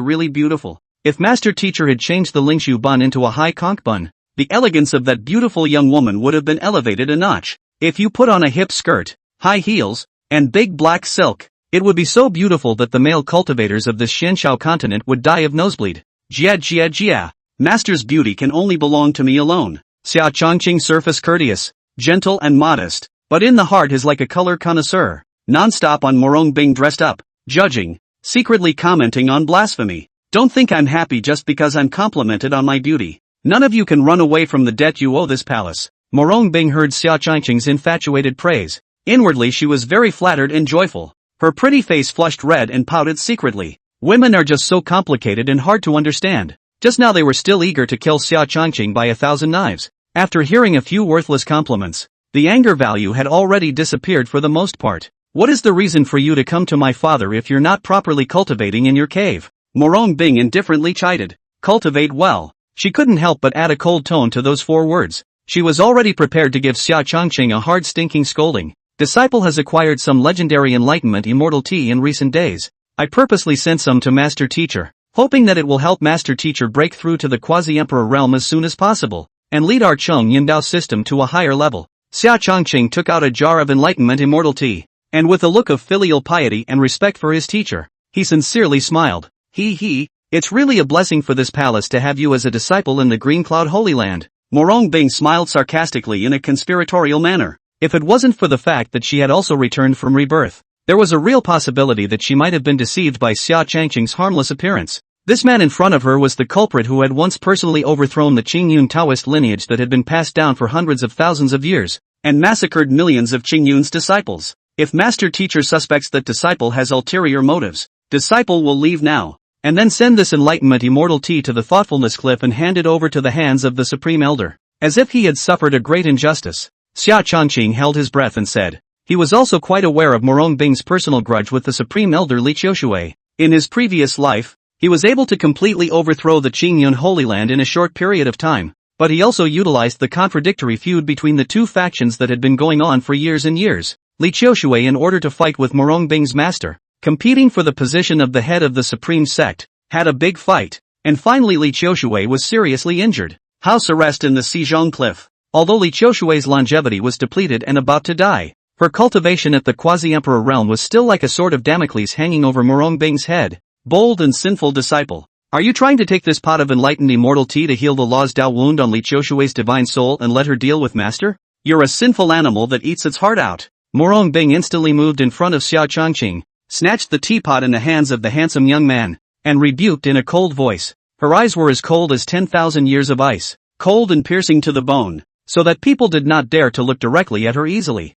really beautiful. If master teacher had changed the Lingshu bun into a high conch bun, the elegance of that beautiful young woman would have been elevated a notch. If you put on a hip skirt, high heels, and big black silk, it would be so beautiful that the male cultivators of this Xianxiao continent would die of nosebleed. Jia. Master's beauty can only belong to me alone. Xia Changqing surface courteous, gentle and modest, but in the heart is like a color connoisseur. Non-stop on Murong Bing dressed up, judging, secretly commenting on blasphemy. Don't think I'm happy just because I'm complimented on my beauty. None of you can run away from the debt you owe this palace. Murong Bing heard Xia Changqing's infatuated praise. Inwardly she was very flattered and joyful. Her pretty face flushed red and pouted secretly. Women are just so complicated and hard to understand. Just now they were still eager to kill Xia Changqing by 1,000 knives. After hearing a few worthless compliments, the anger value had already disappeared for the most part. What is the reason for you to come to my father if you're not properly cultivating in your cave? Murong Bing indifferently chided. Cultivate well. She couldn't help but add a cold tone to those 4 words. She was already prepared to give Xia Changqing a hard stinking scolding. Disciple has acquired some legendary enlightenment immortal tea in recent days. I purposely sent some to master teacher, hoping that it will help master teacher break through to the quasi-emperor realm as soon as possible, and lead our Cheng Yindao system to a higher level. Xia Changqing took out a jar of enlightenment immortal tea, and with a look of filial piety and respect for his teacher, he sincerely smiled. It's really a blessing for this palace to have you as a disciple in the Green Cloud Holy Land. Murong Bing smiled sarcastically in a conspiratorial manner. If it wasn't for the fact that she had also returned from rebirth, there was a real possibility that she might have been deceived by Xia Changqing's harmless appearance. This man in front of her was the culprit who had once personally overthrown the Qingyun Taoist lineage that had been passed down for hundreds of thousands of years, and massacred millions of Qingyun's disciples. If master teacher suspects that disciple has ulterior motives, disciple will leave now, and then send this enlightenment immortal tea to the thoughtfulness cliff and hand it over to the hands of the supreme elder, as if he had suffered a great injustice. Xia Changqing held his breath and said. He was also quite aware of Murong Bing's personal grudge with the supreme elder Li Qiushui. In his previous life, he was able to completely overthrow the Qingyun Holy Land in a short period of time, but he also utilized the contradictory feud between the two factions that had been going on for years and years. Li Qiushui, in order to fight with Murong Bing's master, competing for the position of the head of the supreme sect, had a big fight, and finally Li Qiushui was seriously injured. House arrest in the Xizhong Cliff. Although Li Qiushui's longevity was depleted and about to die, her cultivation at the quasi-emperor realm was still like a sword of Damocles hanging over Murong Bing's head. Bold and sinful disciple. Are you trying to take this pot of enlightened immortal tea to heal the law's Dao wound on Li Qiushui's divine soul and let her deal with master? You're a sinful animal that eats its heart out. Murong Bing instantly moved in front of Xia Changqing, snatched the teapot in the hands of the handsome young man, and rebuked in a cold voice. Her eyes were as cold as 10,000 years of ice, cold and piercing to the bone, so that people did not dare to look directly at her easily.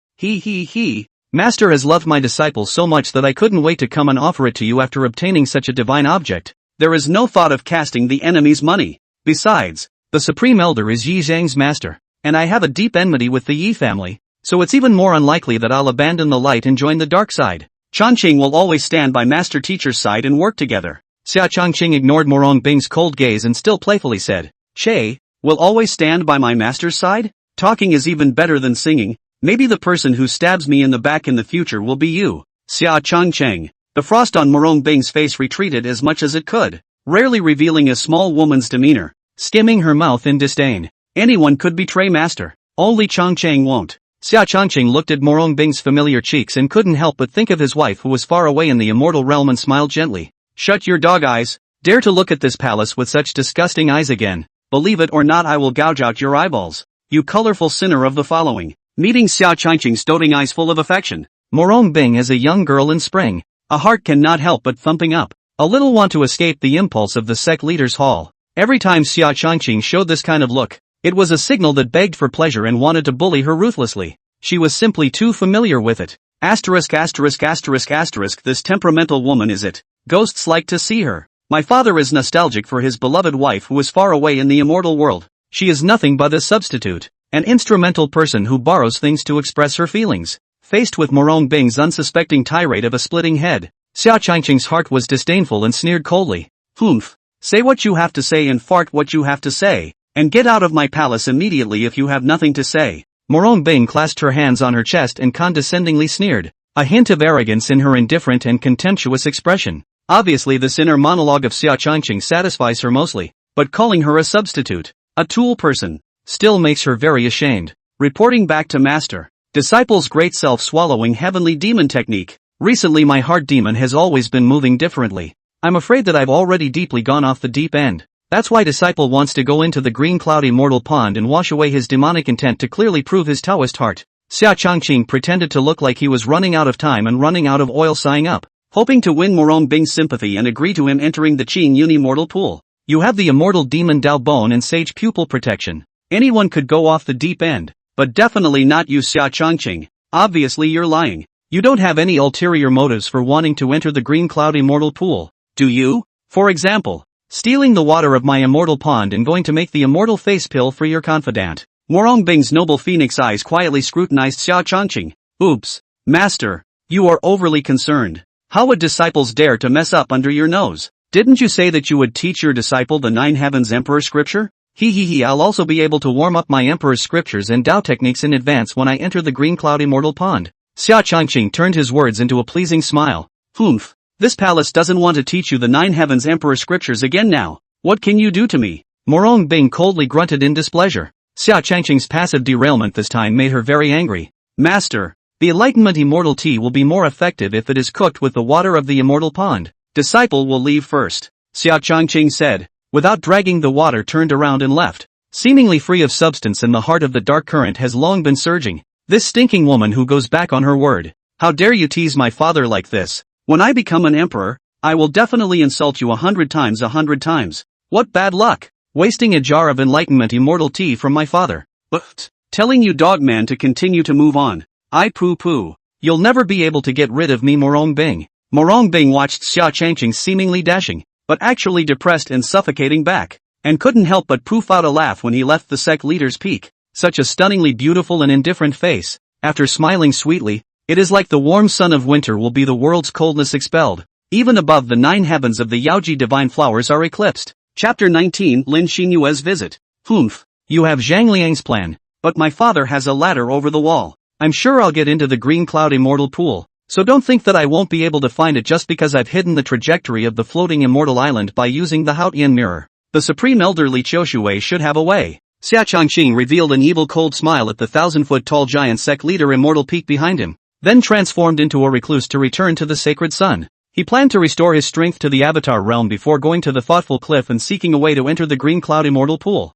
Master has loved my disciple so much that I couldn't wait to come and offer it to you after obtaining such a divine object. There is no thought of casting the enemy's money. Besides, the supreme elder is Yi Zhang's master, and I have a deep enmity with the Yi family, so it's even more unlikely that I'll abandon the light and join the dark side. Changqing will always stand by master teacher's side and work together. Xia Changqing ignored Murong Bing's cold gaze and still playfully said, Che, will always stand by my master's side? Talking is even better than singing. Maybe the person who stabs me in the back in the future will be you. Xia Changqing. The frost on Murong Bing's face retreated as much as it could, rarely revealing a small woman's demeanor, skimming her mouth in disdain. Anyone could betray master. Only Changqing won't. Xia Changqing looked at Murong Bing's familiar cheeks and couldn't help but think of his wife who was far away in the immortal realm and smiled gently. Shut your dog eyes. Dare to look at this palace with such disgusting eyes again. Believe it or not, I will gouge out your eyeballs. You colorful sinner of the following. Meeting Xiao Changqing's doting eyes full of affection. Murong Bing as a young girl in spring. A heart cannot help but thumping up. A little want to escape the impulse of the sect leader's hall. Every time Xiao Changqing showed this kind of look, it was a signal that begged for pleasure and wanted to bully her ruthlessly. She was simply too familiar with it. Asterisk asterisk asterisk asterisk, this temperamental woman is it. Ghosts like to see her. My father is nostalgic for his beloved wife who is far away in the immortal world. She is nothing but a substitute, an instrumental person who borrows things to express her feelings. Faced with Murong Bing's unsuspecting tirade of a splitting head, Xiao Changqing's heart was disdainful and sneered coldly. Humph. Say what you have to say and fart what you have to say, and get out of my palace immediately if you have nothing to say. Murong Bing clasped her hands on her chest and condescendingly sneered, a hint of arrogance in her indifferent and contemptuous expression. Obviously this inner monologue of Xiao Changqing satisfies her mostly, but calling her a substitute, a tool person, still makes her very ashamed. Reporting back to Master. Disciple's great self-swallowing heavenly demon technique. Recently my heart demon has always been moving differently. I'm afraid that I've already deeply gone off the deep end. That's why Disciple wants to go into the green cloudy mortal pond and wash away his demonic intent to clearly prove his Taoist heart. Xiao Changqing pretended to look like he was running out of time and running out of oil, sighing up, hoping to win Murong Bing's sympathy and agree to him entering the Qing Uni mortal pool. You have the immortal demon Dao Bone and sage pupil protection. Anyone could go off the deep end, but definitely not you, Xiao Changqing. Obviously you're lying. You don't have any ulterior motives for wanting to enter the green cloudy mortal pool, do you? For example, stealing the water of my immortal pond and going to make the immortal face pill for your confidant. Murong Bing's noble phoenix eyes quietly scrutinized Xiao Changqing. Oops. Master, you are overly concerned. How would disciples dare to mess up under your nose? Didn't you say that you would teach your disciple the Nine Heavens Emperor scripture? I'll also be able to warm up my Emperor's scriptures and Tao techniques in advance when I enter the green cloudy mortal pond. Xiao Changqing turned his words into a pleasing smile. Humph. This palace doesn't want to teach you the Nine Heavens Emperor scriptures again now. What can you do to me? Murong Bing coldly grunted in displeasure. Xiao Changqing's passive derailment this time made her very angry. Master, the enlightenment immortal tea will be more effective if it is cooked with the water of the immortal pond. Disciple will leave first, Xiao Changqing said. Without dragging the water turned around and left. Seemingly free of substance, and the heart of the dark current has long been surging. This stinking woman who goes back on her word. How dare you tease my father like this? When I become an emperor, I will definitely insult you 100 times 100 times. What bad luck, wasting a jar of enlightenment immortal tea from my father. But, telling you dogman to continue to move on. I poo-poo. You'll never be able to get rid of me, Murong Bing. Murong Bing watched Xiao Changqing seemingly dashing, but actually depressed and suffocating back, and couldn't help but poof out a laugh when he left the sect leader's peak. Such a stunningly beautiful and indifferent face. After smiling sweetly, it is like the warm sun of winter will be the world's coldness expelled. Even above the 9 heavens of the Yaoji divine flowers are eclipsed. Chapter 19, Lin Xinyue's visit. Humph. You have Zhang Liang's plan, but my father has a ladder over the wall. I'm sure I'll get into the green cloud immortal pool, so don't think that I won't be able to find it just because I've hidden the trajectory of the floating immortal island by using the Haotian mirror. The supreme elderly Qiushui should have a way. Xiao Changqing revealed an evil cold smile at the 1,000-foot-tall giant sect leader immortal peak behind him, then transformed into a recluse to return to the sacred sun. He planned to restore his strength to the avatar realm before going to the thoughtful cliff and seeking a way to enter the green cloud immortal pool.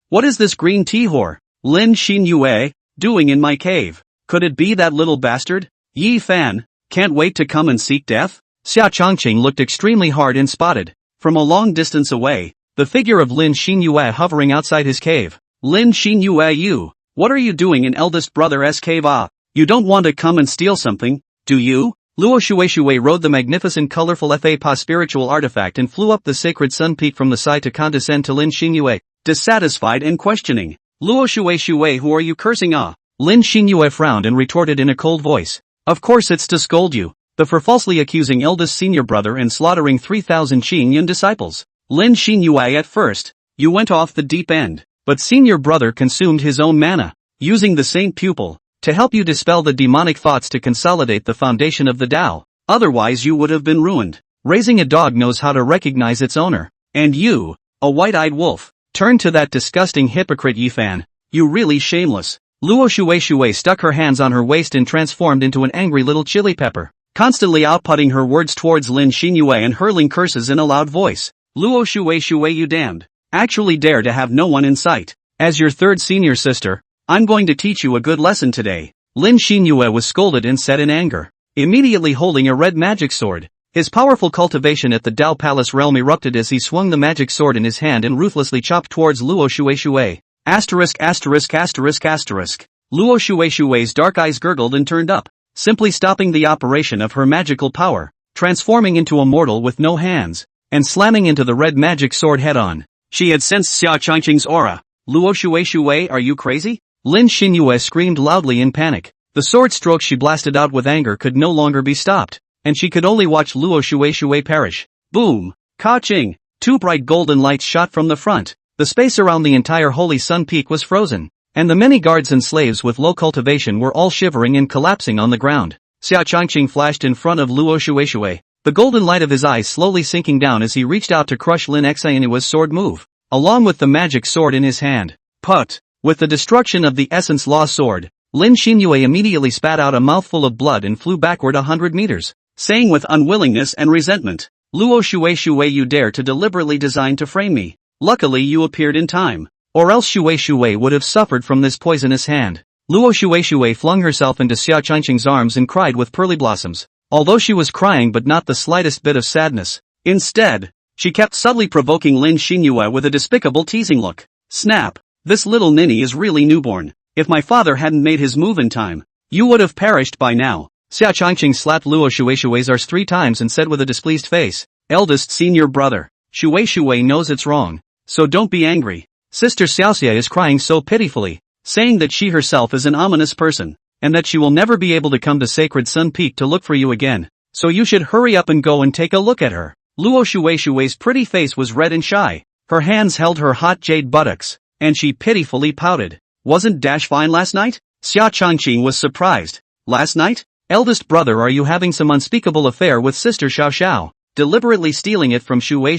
What is this green tea whore, Lin Xinyue, doing in my cave? Could it be that little bastard? Ye Fan, can't wait to come and seek death? Xiao Changqing looked extremely hard and spotted, from a long distance away, the figure of Lin Xinyue hovering outside his cave. Lin Xinyue, what are you doing in eldest brother's cave? You don't want to come and steal something, do you? Luo Shueishui rode the magnificent colorful Fa spiritual artifact and flew up the sacred sun peak from the side to condescend to Lin Xinyue, dissatisfied and questioning. Luo Shueishui, who are you cursing? Lin Xinyue frowned and retorted in a cold voice. Of course it's to scold you, for falsely accusing eldest senior brother and slaughtering 3,000 Qing Yun disciples. Lin Xinyue, at first, you went off the deep end, but senior brother consumed his own mana, using the saint pupil, to help you dispel the demonic thoughts to consolidate the foundation of the Tao. Otherwise you would have been ruined. Raising a dog knows how to recognize its owner. And you, a white-eyed wolf, turned to that disgusting hypocrite Ye Fan. You really shameless. Luo Shueishui stuck her hands on her waist and transformed into an angry little chili pepper. constantly outputting her words towards Lin Xinyue and hurling curses in a loud voice. Luo Shui, you damned. Actually dare to have no one in sight. As your third senior sister, I'm going to teach you a good lesson today. Lin Xinyue was scolded and said in anger, immediately holding a red magic sword. His powerful cultivation at the Dao Palace realm erupted as he swung the magic sword in his hand and ruthlessly chopped towards Luo Shui. Asterisk. Luo Shui's dark eyes gurgled and turned up, simply stopping the operation of her magical power, transforming into a mortal with no hands, and slamming into the red magic sword head-on. She had sensed Xia Changqing's aura. Luo Shui, are you crazy? Lin Xinyue screamed loudly in panic. The sword stroke she blasted out with anger could no longer be stopped, and she could only watch Luo Shui perish. Boom! Ka-ching! Two bright golden lights shot from the front. The space around the entire Holy Sun Peak was frozen, and the many guards and slaves with low cultivation were all shivering and collapsing on the ground. Xia Changqing flashed in front of Luo Shui, the golden light of his eyes slowly sinking down as he reached out to crush Lin Xinyue's sword move, along with the magic sword in his hand. Put! With the destruction of the Essence Law sword, Lin Xinyue immediately spat out a mouthful of blood and flew backward 100 meters, saying with unwillingness and resentment, Luo Shui, you dare to deliberately design to frame me. Luckily you appeared in time, or else Shui would have suffered from this poisonous hand. Luo Shui flung herself into Xia Changqing's arms and cried with pearly blossoms, although she was crying but not the slightest bit of sadness. Instead, she kept subtly provoking Lin Xinyue with a despicable teasing look. Snap! This little ninny is really newborn. If my father hadn't made his move in time, you would have perished by now. Xia Changqing slapped Luo Shui's arse 3 times and said with a displeased face, eldest senior brother, Shui knows it's wrong, so don't be angry. Sister Xiaoxia is crying so pitifully, saying that she herself is an ominous person, and that she will never be able to come to Sacred Sun Peak to look for you again, so you should hurry up and go and take a look at her. Luo Shui's pretty face was red and shy, her hands held her hot jade buttocks, and she pitifully pouted. Wasn't Dash fine last night? Xia Changqing was surprised. Last night? Eldest brother, are you having some unspeakable affair with sister Xiao? Deliberately stealing it from Shui?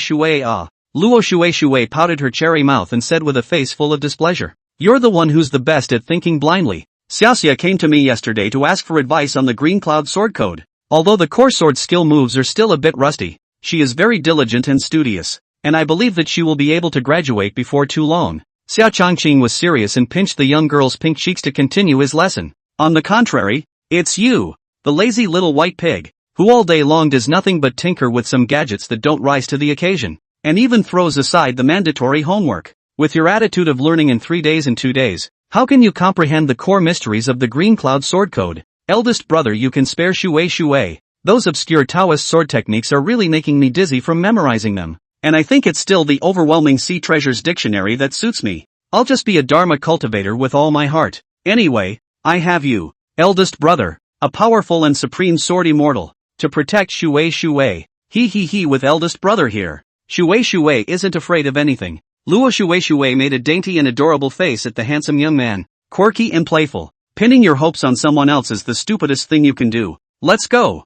Luo Shui pouted her cherry mouth and said with a face full of displeasure, you're the one who's the best at thinking blindly. Xiaoxia came to me yesterday to ask for advice on the Green Cloud Sword Code. Although the core sword skill moves are still a bit rusty, she is very diligent and studious, and I believe that she will be able to graduate before too long. Xia Changqing was serious and pinched the young girl's pink cheeks to continue his lesson. On the contrary, it's you, the lazy little white pig, who all day long does nothing but tinker with some gadgets that don't rise to the occasion, and even throws aside the mandatory homework. With your attitude of learning in 3 days and 2 days, how can you comprehend the core mysteries of the Green Cloud Sword Code? Eldest brother, you can spare Shui. Those obscure Taoist sword techniques are really making me dizzy from memorizing them. And I think it's still the overwhelming Sea Treasures dictionary that suits me. I'll just be a Dharma cultivator with all my heart. Anyway, I have you, eldest brother, a powerful and supreme sword immortal, to protect Shui. He with eldest brother here. Shui isn't afraid of anything. Luo Shui made a dainty and adorable face at the handsome young man, quirky and playful. Pinning your hopes on someone else is the stupidest thing you can do. Let's go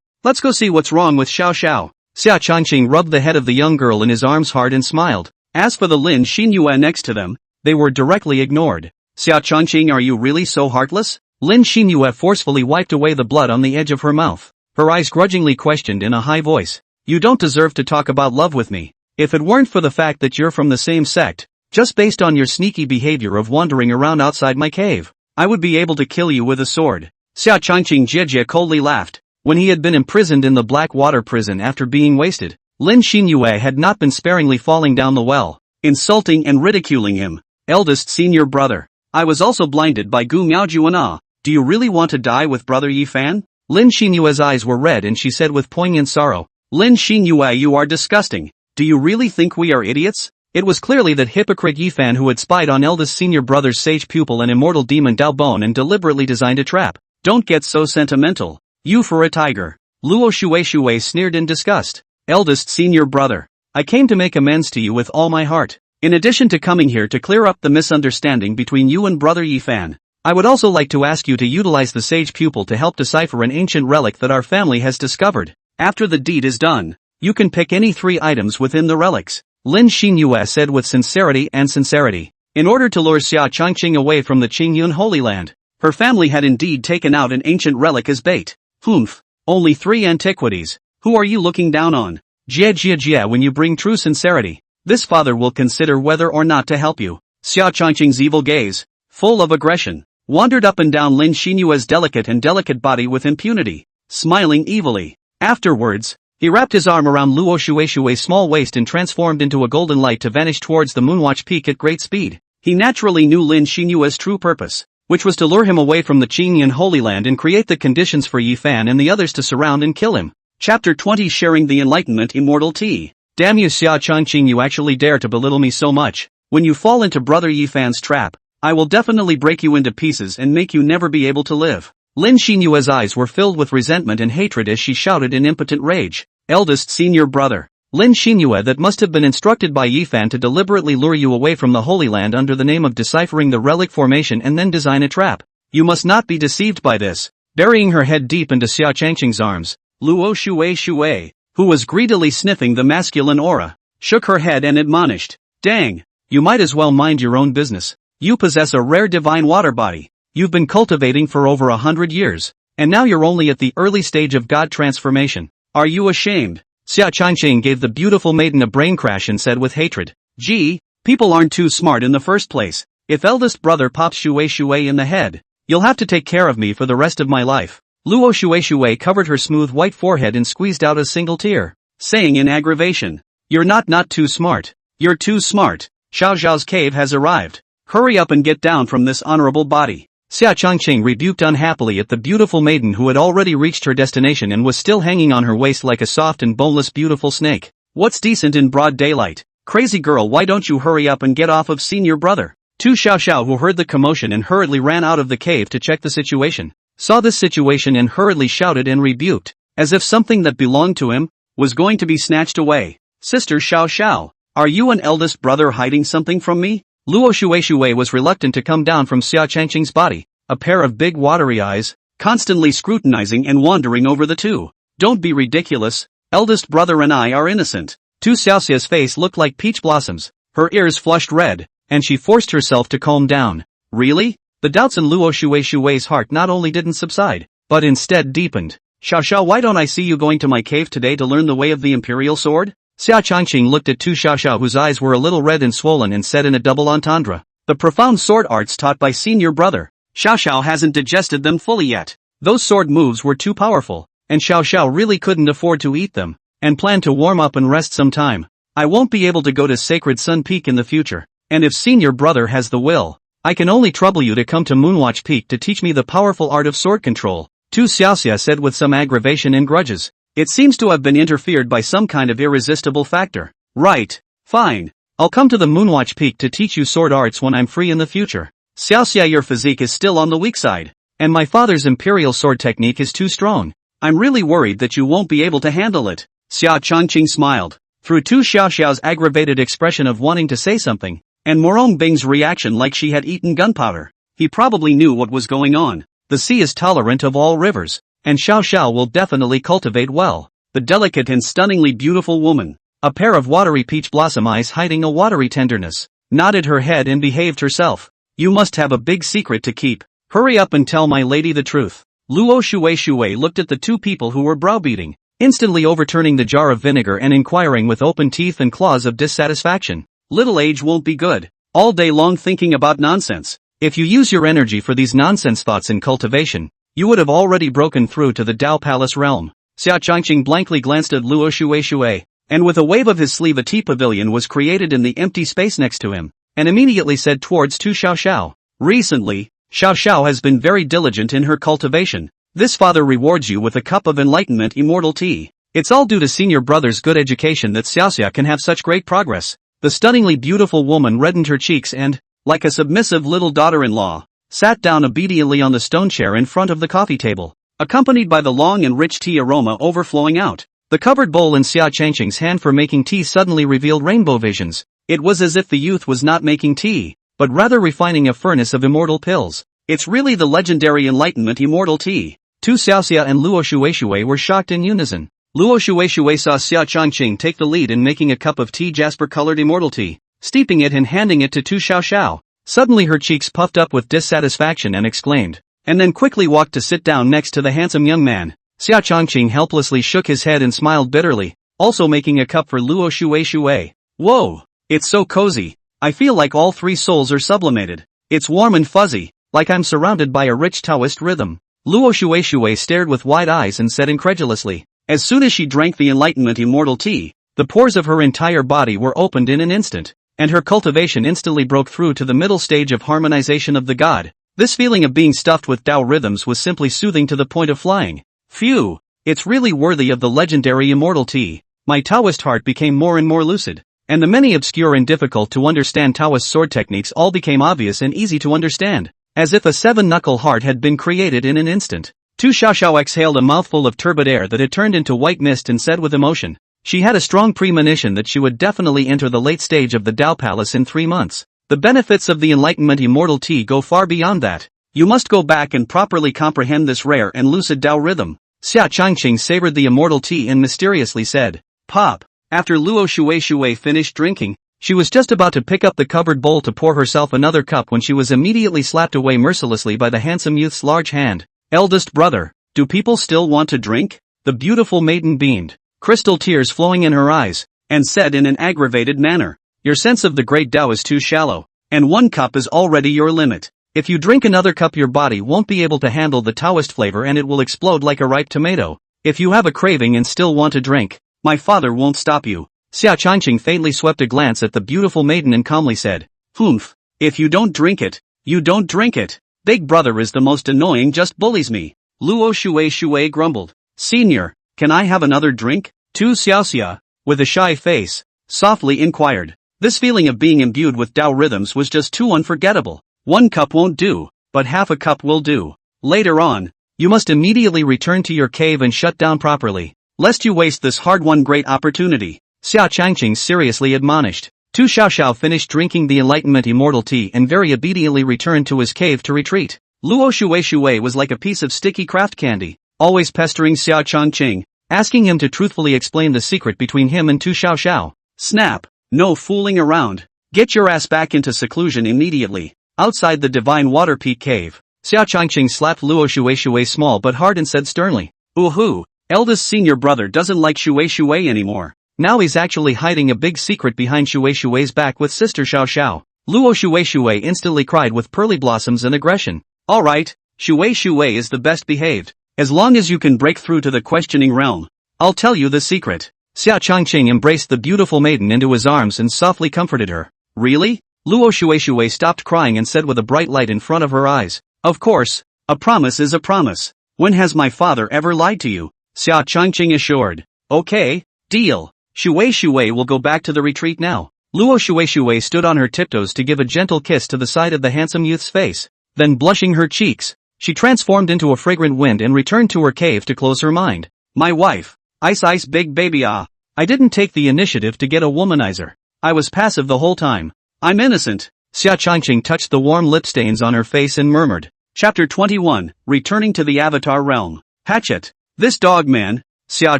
see what's wrong with Xiao. Xia Changqing rubbed the head of the young girl in his arms hard and smiled. As for the Lin Xinyue next to them, they were directly ignored. Xia Changqing, are you really so heartless? Lin Xinyue forcefully wiped away the blood on the edge of her mouth. Her eyes grudgingly questioned in a high voice. You don't deserve to talk about love with me. If it weren't for the fact that you're from the same sect, just based on your sneaky behavior of wandering around outside my cave, I would be able to kill you with a sword. Xia Changqing Jie coldly laughed. When he had been imprisoned in the Black Water prison after being wasted, Lin Xinyue had not been sparingly falling down the well, insulting and ridiculing him. Eldest senior brother, I was also blinded by Gu Miaojun. Do you really want to die with brother Ye Fan? Lin Xinyue's eyes were red and she said with poignant sorrow, Lin Xinyue, you are disgusting. Do you really think we are idiots? It was clearly that hypocrite Ye Fan who had spied on eldest senior brother's sage pupil and immortal demon Dao Bon and deliberately designed a trap. Don't get so sentimental. You for a tiger. Luo Shui sneered in disgust. Eldest senior brother, I came to make amends to you with all my heart. In addition to coming here to clear up the misunderstanding between you and brother Ye Fan, I would also like to ask you to utilize the sage pupil to help decipher an ancient relic that our family has discovered. After the deed is done, you can pick any 3 items within the relics. Lin Xinyue said with sincerity. In order to lure Xia Changqing away from the Qingyun Holy Land, her family had indeed taken out an ancient relic as bait. Humph, Only 3 antiquities. Who are you looking down on? Jia, when you bring true sincerity, this father will consider whether or not to help you. Xia Changqing's evil gaze, full of aggression, wandered up and down Lin Xinyue's delicate body with impunity, smiling evilly. Afterwards, he wrapped his arm around Luo Shueishue's small waist and transformed into a golden light to vanish towards the Moonwatch Peak at great speed. He naturally knew Lin Xinyue's true purpose, which was to lure him away from the Qingyan Holy Land and create the conditions for Ye Fan and the others to surround and kill him. Chapter 20 Sharing the Enlightenment Immortal Tea. Damn you Xia Changqing, you actually dare to belittle me so much. When you fall into Brother Ye Fan's trap, I will definitely break you into pieces and make you never be able to live. Lin Xinyue's eyes were filled with resentment and hatred as she shouted in impotent rage. Eldest senior brother. Lin Xinyue, that must have been instructed by Ye Fan to deliberately lure you away from the Holy Land under the name of deciphering the relic formation and then design a trap. You must not be deceived by this. Burying her head deep into Xia Changqing's arms, Luo Shueishue, who was greedily sniffing the masculine aura, shook her head and admonished. Dang, you might as well mind your own business. You possess a rare divine water body. You've been cultivating for over 100 years, and now you're only at the early stage of God transformation. Are you ashamed? Xia Changqing gave the beautiful maiden a brain crash and said with hatred. Gee, people aren't too smart in the first place. If eldest brother pops Shueishue in the head, you'll have to take care of me for the rest of my life. Luo Shueishue covered her smooth white forehead and squeezed out a single tear, saying in aggravation, You're not too smart. You're too smart. Xiao Zhao's cave has arrived. Hurry up and get down from this honorable body. Xia Changqing rebuked unhappily at the beautiful maiden who had already reached her destination and was still hanging on her waist like a soft and boneless beautiful snake. What's decent in broad daylight? Crazy girl, why don't you hurry up and get off of senior brother? Tu Xiao, who heard the commotion and hurriedly ran out of the cave to check the situation, saw this situation and hurriedly shouted and rebuked, as if something that belonged to him was going to be snatched away. Sister Xiao, are you an eldest brother hiding something from me? Luo Shueishue was reluctant to come down from Xia Changqing's body, a pair of big watery eyes, constantly scrutinizing and wandering over the two. Don't be ridiculous, eldest brother and I are innocent. Tu Xiaoxia's face looked like peach blossoms, her ears flushed red, and she forced herself to calm down. Really? The doubts in Luo Shueishue's heart not only didn't subside, but instead deepened. Xiao, why don't I see you going to my cave today to learn the way of the imperial sword? Xia Changqing looked at Tu Xiao, whose eyes were a little red and swollen, and said in a double entendre, The profound sword arts taught by senior brother. Xiao hasn't digested them fully yet. Those sword moves were too powerful, and Xiao really couldn't afford to eat them, and planned to warm up and rest some time. I won't be able to go to Sacred Sun Peak in the future, and if senior brother has the will, I can only trouble you to come to Moonwatch Peak to teach me the powerful art of sword control, Tu Xiaoxia said with some aggravation and grudges. It seems to have been interfered by some kind of irresistible factor. Right. Fine. I'll come to the Moonwatch Peak to teach you sword arts when I'm free in the future. Xiaoxia, your physique is still on the weak side, and my father's imperial sword technique is too strong. I'm really worried that you won't be able to handle it. Xia Changqing smiled. Through Tu Xiaoxiao's aggravated expression of wanting to say something, and Murong Bing's reaction like she had eaten gunpowder, he probably knew what was going on. The sea is tolerant of all rivers, and Xiao will definitely cultivate well. The delicate and stunningly beautiful woman, a pair of watery peach blossom eyes hiding a watery tenderness, nodded her head and behaved herself. You must have a big secret to keep. Hurry up and tell my lady the truth. Luo Shueishue looked at the two people who were browbeating, instantly overturning the jar of vinegar and inquiring with open teeth and claws of dissatisfaction. Little age won't be good. All day long thinking about nonsense. If you use your energy for these nonsense thoughts in cultivation, you would have already broken through to the Dao Palace realm. Xia Changqing blankly glanced at Luo Shueishue, and with a wave of his sleeve a tea pavilion was created in the empty space next to him, and immediately said towards Tu Xiao. Recently, Xiao has been very diligent in her cultivation. This father rewards you with a cup of enlightenment immortal tea. It's all due to senior brother's good education that Xiaoxia can have such great progress. The stunningly beautiful woman reddened her cheeks and, like a submissive little daughter-in-law, sat down obediently on the stone chair in front of the coffee table, accompanied by the long and rich tea aroma overflowing out. The covered bowl in Xia Changqing's hand for making tea suddenly revealed rainbow visions. It was as if the youth was not making tea, but rather refining a furnace of immortal pills. It's really the legendary enlightenment immortal tea. Tu Xiaoxia and Luo Shueishue were shocked in unison. Luo Shueishue saw Xia Changqing take the lead in making a cup of tea jasper-colored immortal tea, steeping it and handing it to Tu Xiao. Suddenly her cheeks puffed up with dissatisfaction and exclaimed, and then quickly walked to sit down next to the handsome young man. Xia Chongqing helplessly shook his head and smiled bitterly, also making a cup for Luo Shui. Whoa! It's so cozy. I feel like all three souls are sublimated. It's warm and fuzzy, like I'm surrounded by a rich Taoist rhythm. Luo Shui stared with wide eyes and said incredulously. As soon as she drank the enlightenment immortal tea, the pores of her entire body were opened in an instant, and her cultivation instantly broke through to the middle stage of harmonization of the god. This feeling of being stuffed with Tao rhythms was simply soothing to the point of flying. Phew! It's really worthy of the legendary immortal tea. My Taoist heart became more and more lucid, and the many obscure and difficult to understand Taoist sword techniques all became obvious and easy to understand, as if a seven-knuckle heart had been created in an instant. Tu Xiaoxiao exhaled a mouthful of turbid air that had turned into white mist and said with emotion. She had a strong premonition that she would definitely enter the late stage of the Tao Palace in 3 months. The benefits of the enlightenment immortal tea go far beyond that. You must go back and properly comprehend this rare and lucid Tao rhythm. Xia Chongqing savored the immortal tea and mysteriously said, Pop. After Luo Shui finished drinking, she was just about to pick up the covered bowl to pour herself another cup when she was immediately slapped away mercilessly by the handsome youth's large hand. Eldest brother, do people still want to drink? The beautiful maiden beamed, crystal tears flowing in her eyes, and said in an aggravated manner, Your sense of the great Tao is too shallow, and 1 cup is already your limit. If you drink another cup your body won't be able to handle the Taoist flavor and it will explode like a ripe tomato. If you have a craving and still want to drink, my father won't stop you. Xia Chongqing faintly swept a glance at the beautiful maiden and calmly said, Humph, if you don't drink it, you don't drink it. Big brother is the most annoying, just bullies me. Luo Shui grumbled. Senior, can I have another drink? Tu Xiaoxia, with a shy face, softly inquired. This feeling of being imbued with Tao rhythms was just too unforgettable. 1 cup won't do, but half a cup will do. Later on, you must immediately return to your cave and shut down properly, lest you waste this hard-won great opportunity. Xia Chongqing seriously admonished. Tu Xiaoxiao finished drinking the enlightenment immortal tea and very obediently returned to his cave to retreat. Luo Shui was like a piece of sticky craft candy, always pestering Xia Chongqing, asking him to truthfully explain the secret between him and Tu Xiaoxiao. Snap! No fooling around. Get your ass back into seclusion immediately. Outside the divine water peak cave, Xia Chongqing slapped Luo Shui small but hard and said sternly, Ooh-hoo, eldest senior brother doesn't like Shui anymore. Now he's actually hiding a big secret behind Shui's back with sister Xiao. Luo Shui instantly cried with pearly blossoms and aggression. Alright, Shui is the best behaved. As long as you can break through to the questioning realm, I'll tell you the secret. Xia Chongqing embraced the beautiful maiden into his arms and softly comforted her. Really? Luo Shui stopped crying and said with a bright light in front of her eyes. Of course, a promise is a promise. When has my father ever lied to you? Xia Chongqing assured. Okay, deal. Shui will go back to the retreat now. Luo Shui stood on her tiptoes to give a gentle kiss to the side of the handsome youth's face. Then blushing her cheeks, she transformed into a fragrant wind and returned to her cave to close her mind. My wife. Ice big baby I didn't take the initiative to get a womanizer. I was passive the whole time. I'm innocent. Xia Chongqing touched the warm lip stains on her face and murmured. Chapter 21, Returning to the Avatar Realm. Hatchet. This dog man, Xia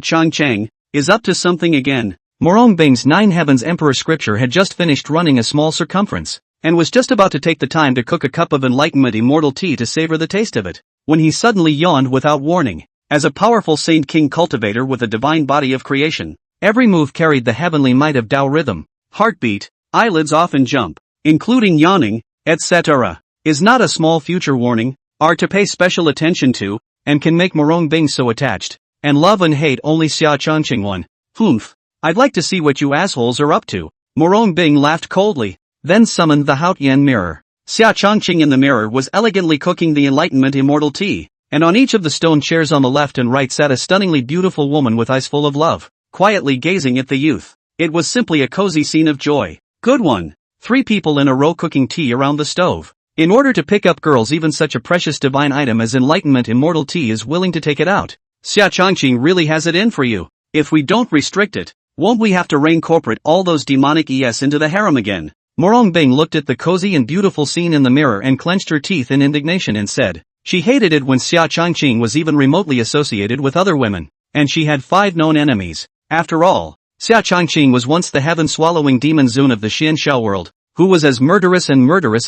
Chongqing, is up to something again. Murong Bing's 9 Heavens Emperor scripture had just finished running a small circumference, and was just about to take the time to cook a cup of enlightenment immortal tea to savor the taste of it, when he suddenly yawned without warning. As a powerful Saint King cultivator with a divine body of creation, every move carried the heavenly might of Tao rhythm. Heartbeat, eyelids often jump, including yawning, etc. Is not a small future warning, are to pay special attention to, and can make Murong Bing so attached, and love and hate only Xia Chongqing one. Humph, I'd like to see what you assholes are up to. Murong Bing laughed coldly, then summoned the Haotian mirror. Xia Chongqing in the mirror was elegantly cooking the enlightenment immortal tea, and on each of the stone chairs on the left and right sat a stunningly beautiful woman with eyes full of love, quietly gazing at the youth. It was simply a cozy scene of joy. Good one. 3 people in a row cooking tea around the stove. In order to pick up girls, even such a precious divine item as enlightenment immortal tea is willing to take it out. Xia Chongqing really has it in for you. If we don't restrict it, won't we have to reincorporate all those demonic ES into the harem again? Murong Bing looked at the cozy and beautiful scene in the mirror and clenched her teeth in indignation and said, she hated it when Xia Chongqing was even remotely associated with other women, and she had 5 known enemies. After all, Xia Chongqing was once the heaven-swallowing demon Zun of the Xian Shao world, who was as murderous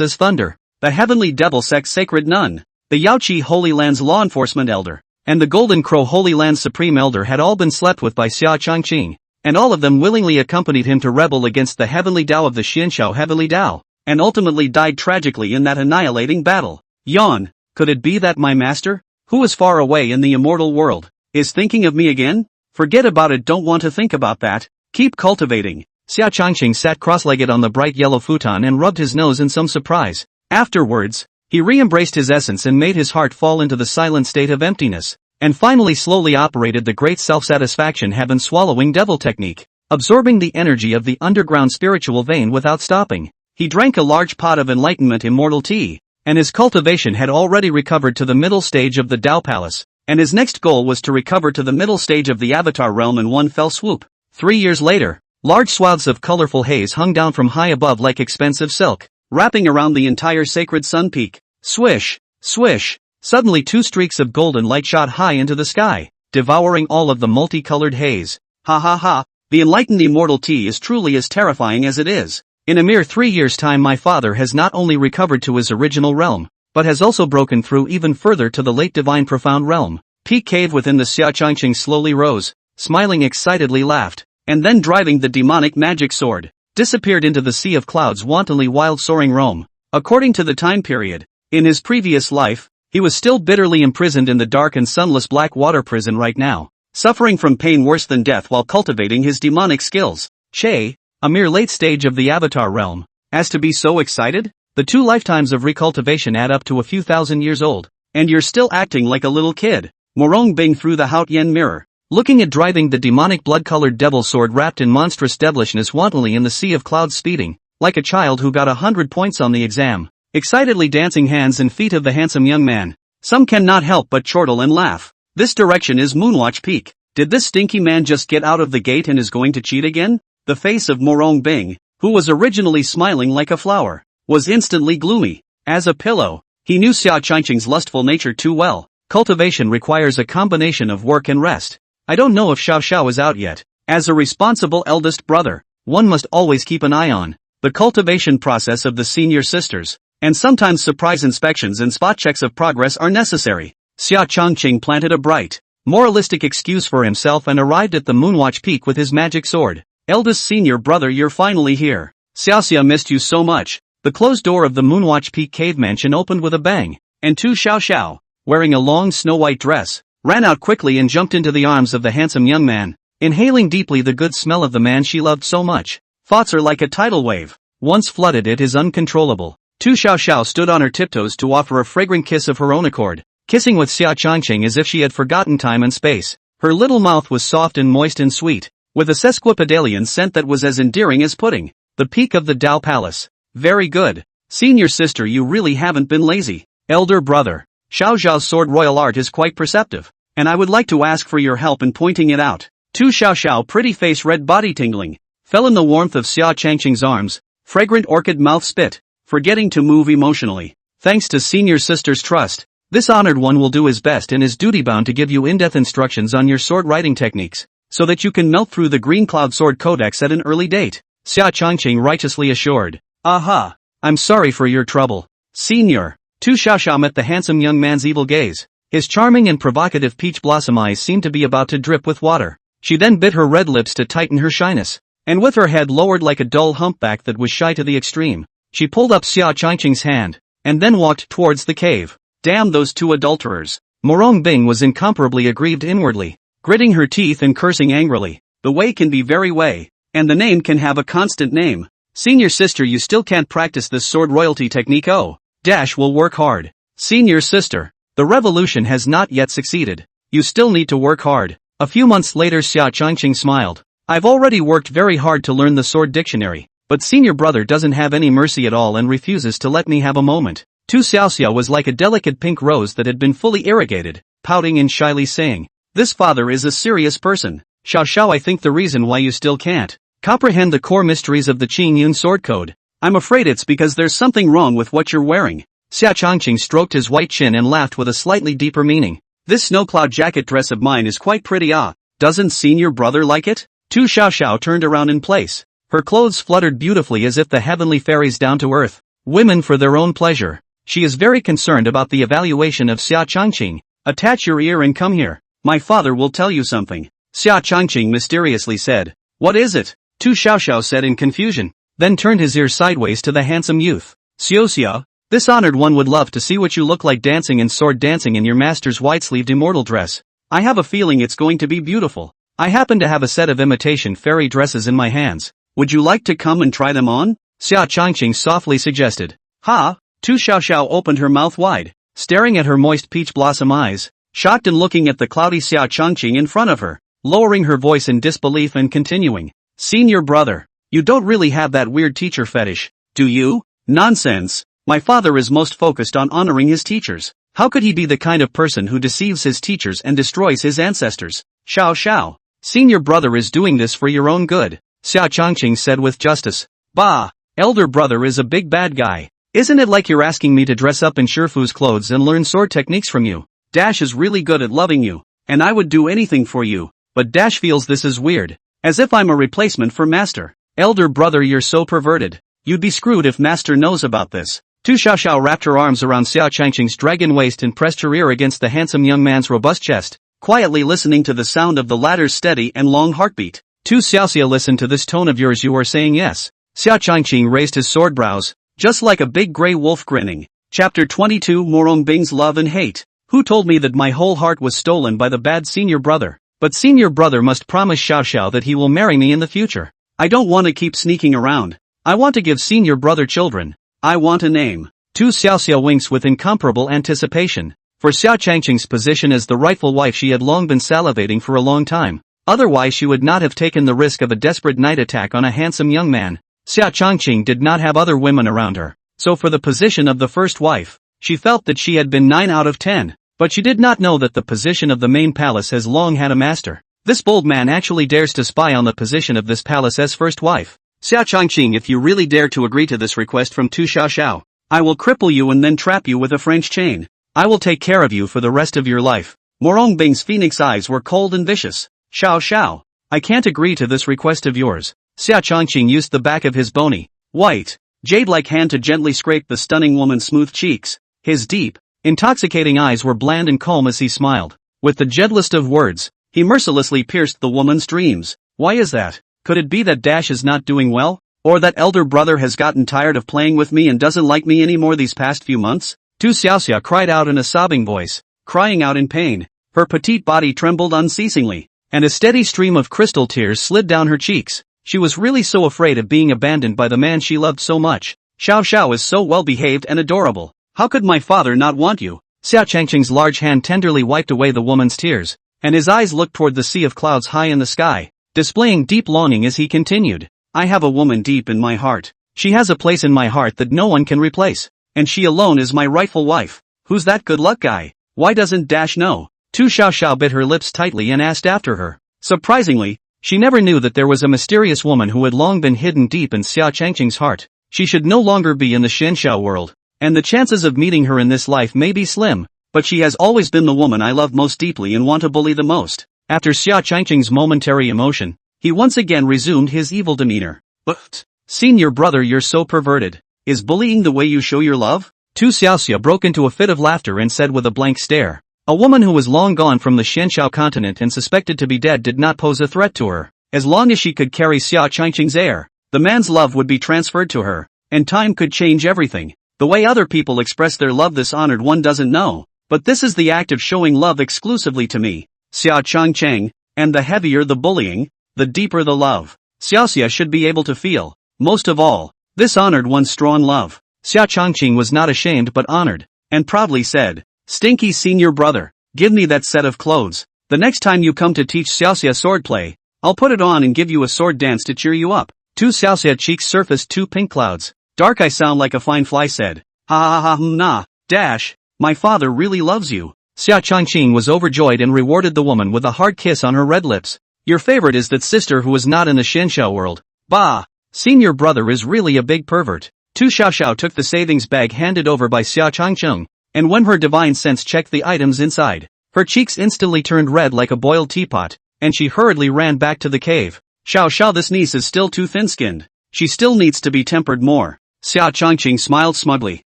as thunder, the heavenly devil sex sacred nun, the Yaoqi Holy Land's law enforcement elder, and the Golden Crow Holy Land's Supreme Elder had all been slept with by Xia Changqing, and all of them willingly accompanied him to rebel against the heavenly Tao of the Xianxiao heavenly Tao, and ultimately died tragically in that annihilating battle. Yawn. Could it be that my master, who is far away in the immortal world, is thinking of me again? Forget about it, don't want to think about that. Keep cultivating. Xia Changqing sat cross-legged on the bright yellow futon and rubbed his nose in some surprise. Afterwards, he re-embraced his essence and made his heart fall into the silent state of emptiness, and finally slowly operated the great self-satisfaction heaven-swallowing devil technique, absorbing the energy of the underground spiritual vein without stopping. He drank a large pot of enlightenment immortal tea, and his cultivation had already recovered to the middle stage of the Tao Palace, and his next goal was to recover to the middle stage of the Avatar realm in one fell swoop. 3 years later, large swaths of colorful haze hung down from high above like expensive silk, wrapping around the entire sacred sun peak. Swish, swish, suddenly 2 streaks of golden light shot high into the sky, devouring all of the multicolored haze. Ha ha ha, the enlightened immortal tea is truly as terrifying as it is. In a mere 3 years' time my father has not only recovered to his original realm, but has also broken through even further to the late divine profound realm. Peak cave within the Xia Changqing slowly rose, smiling excitedly laughed, and then driving the demonic magic sword, disappeared into the sea of clouds wantonly wild soaring Rome. According to the time period, in his previous life, he was still bitterly imprisoned in the dark and sunless black water prison right now, suffering from pain worse than death while cultivating his demonic skills. Che, a mere late stage of the Avatar realm, as to be so excited? The 2 lifetimes of recultivation add up to a few thousand years old, and you're still acting like a little kid. Murong Bing through the Haut Yen mirror, looking at driving the demonic blood-colored devil sword wrapped in monstrous devilishness wantonly in the sea of clouds speeding, like a child who got 100 points on the exam. Excitedly dancing hands and feet of the handsome young man. Some cannot help but chortle and laugh. This direction is Moonwatch Peak. Did this stinky man just get out of the gate and is going to cheat again? The face of Murong Bing, who was originally smiling like a flower, was instantly gloomy. As a pillow, he knew Xia Changqing's lustful nature too well. Cultivation requires a combination of work and rest. I don't know if Xiao Xiao is out yet. As a responsible eldest brother, one must always keep an eye on the cultivation process of the senior sisters. And sometimes surprise inspections and spot checks of progress are necessary. Xia Changqing planted a bright, moralistic excuse for himself and arrived at the Moonwatch Peak with his magic sword. Eldest senior brother, you're finally here. Xiaoxia missed you so much. The closed door of the Moonwatch Peak cave mansion opened with a bang, and Tu Xiao Xiao, wearing a long snow-white dress, ran out quickly and jumped into the arms of the handsome young man, inhaling deeply the good smell of the man she loved so much. Thoughts are like a tidal wave. Once flooded it is uncontrollable. Tu Xiao Xiao stood on her tiptoes to offer a fragrant kiss of her own accord, kissing with Xia Changqing as if she had forgotten time and space. Her little mouth was soft and moist and sweet, with a sesquipedalian scent that was as endearing as pudding. The peak of the Tao Palace. Very good. Senior sister, you really haven't been lazy. Elder brother, Xiao Zhao's sword royal art is quite perceptive, and I would like to ask for your help in pointing it out. Tu Xiao Xiao, pretty face red body tingling, fell in the warmth of Xia Changqing's arms, fragrant orchid mouth spit, forgetting to move emotionally. Thanks to senior sister's trust, this honored one will do his best and is duty-bound to give you in-depth instructions on your sword writing techniques, so that you can melt through the Green Cloud Sword Codex at an early date. Xia Changqing righteously assured. Aha! I'm sorry for your trouble. Senior. Tu Xiao Xiao met the handsome young man's evil gaze. His charming and provocative peach blossom eyes seemed to be about to drip with water. She then bit her red lips to tighten her shyness, and with her head lowered like a dull humpback that was shy to the extreme, she pulled up Xia Changqing's hand, and then walked towards the cave. Damn those 2 adulterers. Murong Bing was incomparably aggrieved inwardly, gritting her teeth and cursing angrily. The way can be very way, and the name can have a constant name. Senior sister, you still can't practice this sword royalty technique. Oh, dash will work hard. Senior sister, the revolution has not yet succeeded. You still need to work hard. A few months later Xia Changqing smiled. I've already worked very hard to learn the sword dictionary, but senior brother doesn't have any mercy at all and refuses to let me have a moment. Tu Xiaoxia was like a delicate pink rose that had been fully irrigated, pouting and shyly saying, this father is a serious person. Xiao Xiao, I think the reason why you still can't comprehend the core mysteries of the Qingyun sword code, I'm afraid it's because there's something wrong with what you're wearing. Xia Changqing stroked his white chin and laughed with a slightly deeper meaning. This snow cloud jacket dress of mine is quite pretty. Doesn't senior brother like it? Tu Xiao Xiao turned around in place. Her clothes fluttered beautifully as if the heavenly fairies down to earth. Women for their own pleasure. She is very concerned about the evaluation of Xia Changqing. Attach your ear and come here. My father will tell you something. Xia Changqing mysteriously said. What is it? Tu Xiaoxiao said in confusion, then turned his ear sideways to the handsome youth. Xiaoxia, this honored one would love to see what you look like dancing and sword dancing in your master's white-sleeved immortal dress. I have a feeling it's going to be beautiful. I happen to have a set of imitation fairy dresses in my hands. Would you like to come and try them on? Xia Changqing softly suggested. Ha! Tu Xiaoxiao opened her mouth wide, staring at her moist peach blossom eyes, shocked and looking at the cloudy Xia Changqing in front of her, lowering her voice in disbelief and continuing. Senior brother, you don't really have that weird teacher fetish, do you? Nonsense. My father is most focused on honoring his teachers. How could he be the kind of person who deceives his teachers and destroys his ancestors? Xiao. Senior brother is doing this for your own good, Xia Changqing said with justice. Bah, elder brother is a big bad guy. Isn't it like you're asking me to dress up in Shifu's clothes and learn sword techniques from you? Dash is really good at loving you, and I would do anything for you, but Dash feels this is weird. As if I'm a replacement for Master. Elder brother, you're so perverted. You'd be screwed if Master knows about this. Tu Xiaoxiao wrapped her arms around Xia Changqing's dragon waist and pressed her ear against the handsome young man's robust chest, quietly listening to the sound of the latter's steady and long heartbeat. Tu Xiaoxia, listen to this tone of yours, you are saying yes. Xia Changqing raised his sword brows, just like a big gray wolf grinning. Chapter 22 Murong Bing's Love and Hate. Who told me that my whole heart was stolen by the bad senior brother? But senior brother must promise Xiaoxiao that he will marry me in the future. I don't want to keep sneaking around. I want to give senior brother children. I want a name. Tu Xiaoxia winks with incomparable anticipation. For Xia Changqing's position as the rightful wife, she had long been salivating for a long time. Otherwise she would not have taken the risk of a desperate night attack on a handsome young man. Xia Changqing did not have other women around her, so for the position of the first wife, she felt that she had been 9 out of 10. But she did not know that the position of the main palace has long had a master. This bold man actually dares to spy on the position of this palace as first wife. Xia Changqing, if you really dare to agree to this request from Tu Xiaoxiao, I will cripple you and then trap you with a French chain. I will take care of you for the rest of your life. Murong Bing's phoenix eyes were cold and vicious. Xiao, I can't agree to this request of yours. Xia Changqing used the back of his bony, white, jade-like hand to gently scrape the stunning woman's smooth cheeks. His deep, intoxicating eyes were bland and calm as he smiled. With the gentlest of words, he mercilessly pierced the woman's dreams. Why is that? Could it be that Dash is not doing well? Or that elder brother has gotten tired of playing with me and doesn't like me anymore these past few months? Tu Xiaoxia cried out in a sobbing voice, crying out in pain. Her petite body trembled unceasingly, and a steady stream of crystal tears slid down her cheeks. She was really so afraid of being abandoned by the man she loved so much. Xiao is so well-behaved and adorable. How could my father not want you? Xia Changqing's large hand tenderly wiped away the woman's tears, and his eyes looked toward the sea of clouds high in the sky, displaying deep longing as he continued. I have a woman deep in my heart. She has a place in my heart that no one can replace, and she alone is my rightful wife. Who's that good luck guy? Why doesn't Dash know? Tu Xiaoxiao bit her lips tightly and asked after her. Surprisingly, she never knew that there was a mysterious woman who had long been hidden deep in Xia Changqing's heart. She should no longer be in the Xianxiao world, and the chances of meeting her in this life may be slim, but she has always been the woman I love most deeply and want to bully the most. After Xia Changqing's momentary emotion, he once again resumed his evil demeanor. But, senior brother, you're so perverted. Is bullying the way you show your love? Tu Xiaoxia broke into a fit of laughter and said with a blank stare. A woman who was long gone from the Xianxiao continent and suspected to be dead did not pose a threat to her. As long as she could carry Xia Changqing's air, the man's love would be transferred to her, and time could change everything. The way other people express their love this honored one doesn't know, but this is the act of showing love exclusively to me, Xia Changqing, and the heavier the bullying, the deeper the love. Xiaoxia should be able to feel, most of all, this honored one's strong love. Xia Changqing was not ashamed but honored, and proudly said, Stinky senior brother, give me that set of clothes. The next time you come to teach Xiaoxia swordplay, I'll put it on and give you a sword dance to cheer you up. Tu Xiaoxia cheeks surfaced 2 pink clouds. Dark, I sound like a fine fly said. Ha ha ha nah, Dash, my father really loves you. Xia Changqing was overjoyed and rewarded the woman with a hard kiss on her red lips. Your favorite is that sister who is not in the Xianxiao world. Bah, senior brother is really a big pervert. Tu Xiaoxiao took the savings bag handed over by Xia Changqing, and when her divine sense checked the items inside, her cheeks instantly turned red like a boiled teapot, and she hurriedly ran back to the cave. Xiao, this niece is still too thin-skinned. She still needs to be tempered more. Xia Changqing smiled smugly.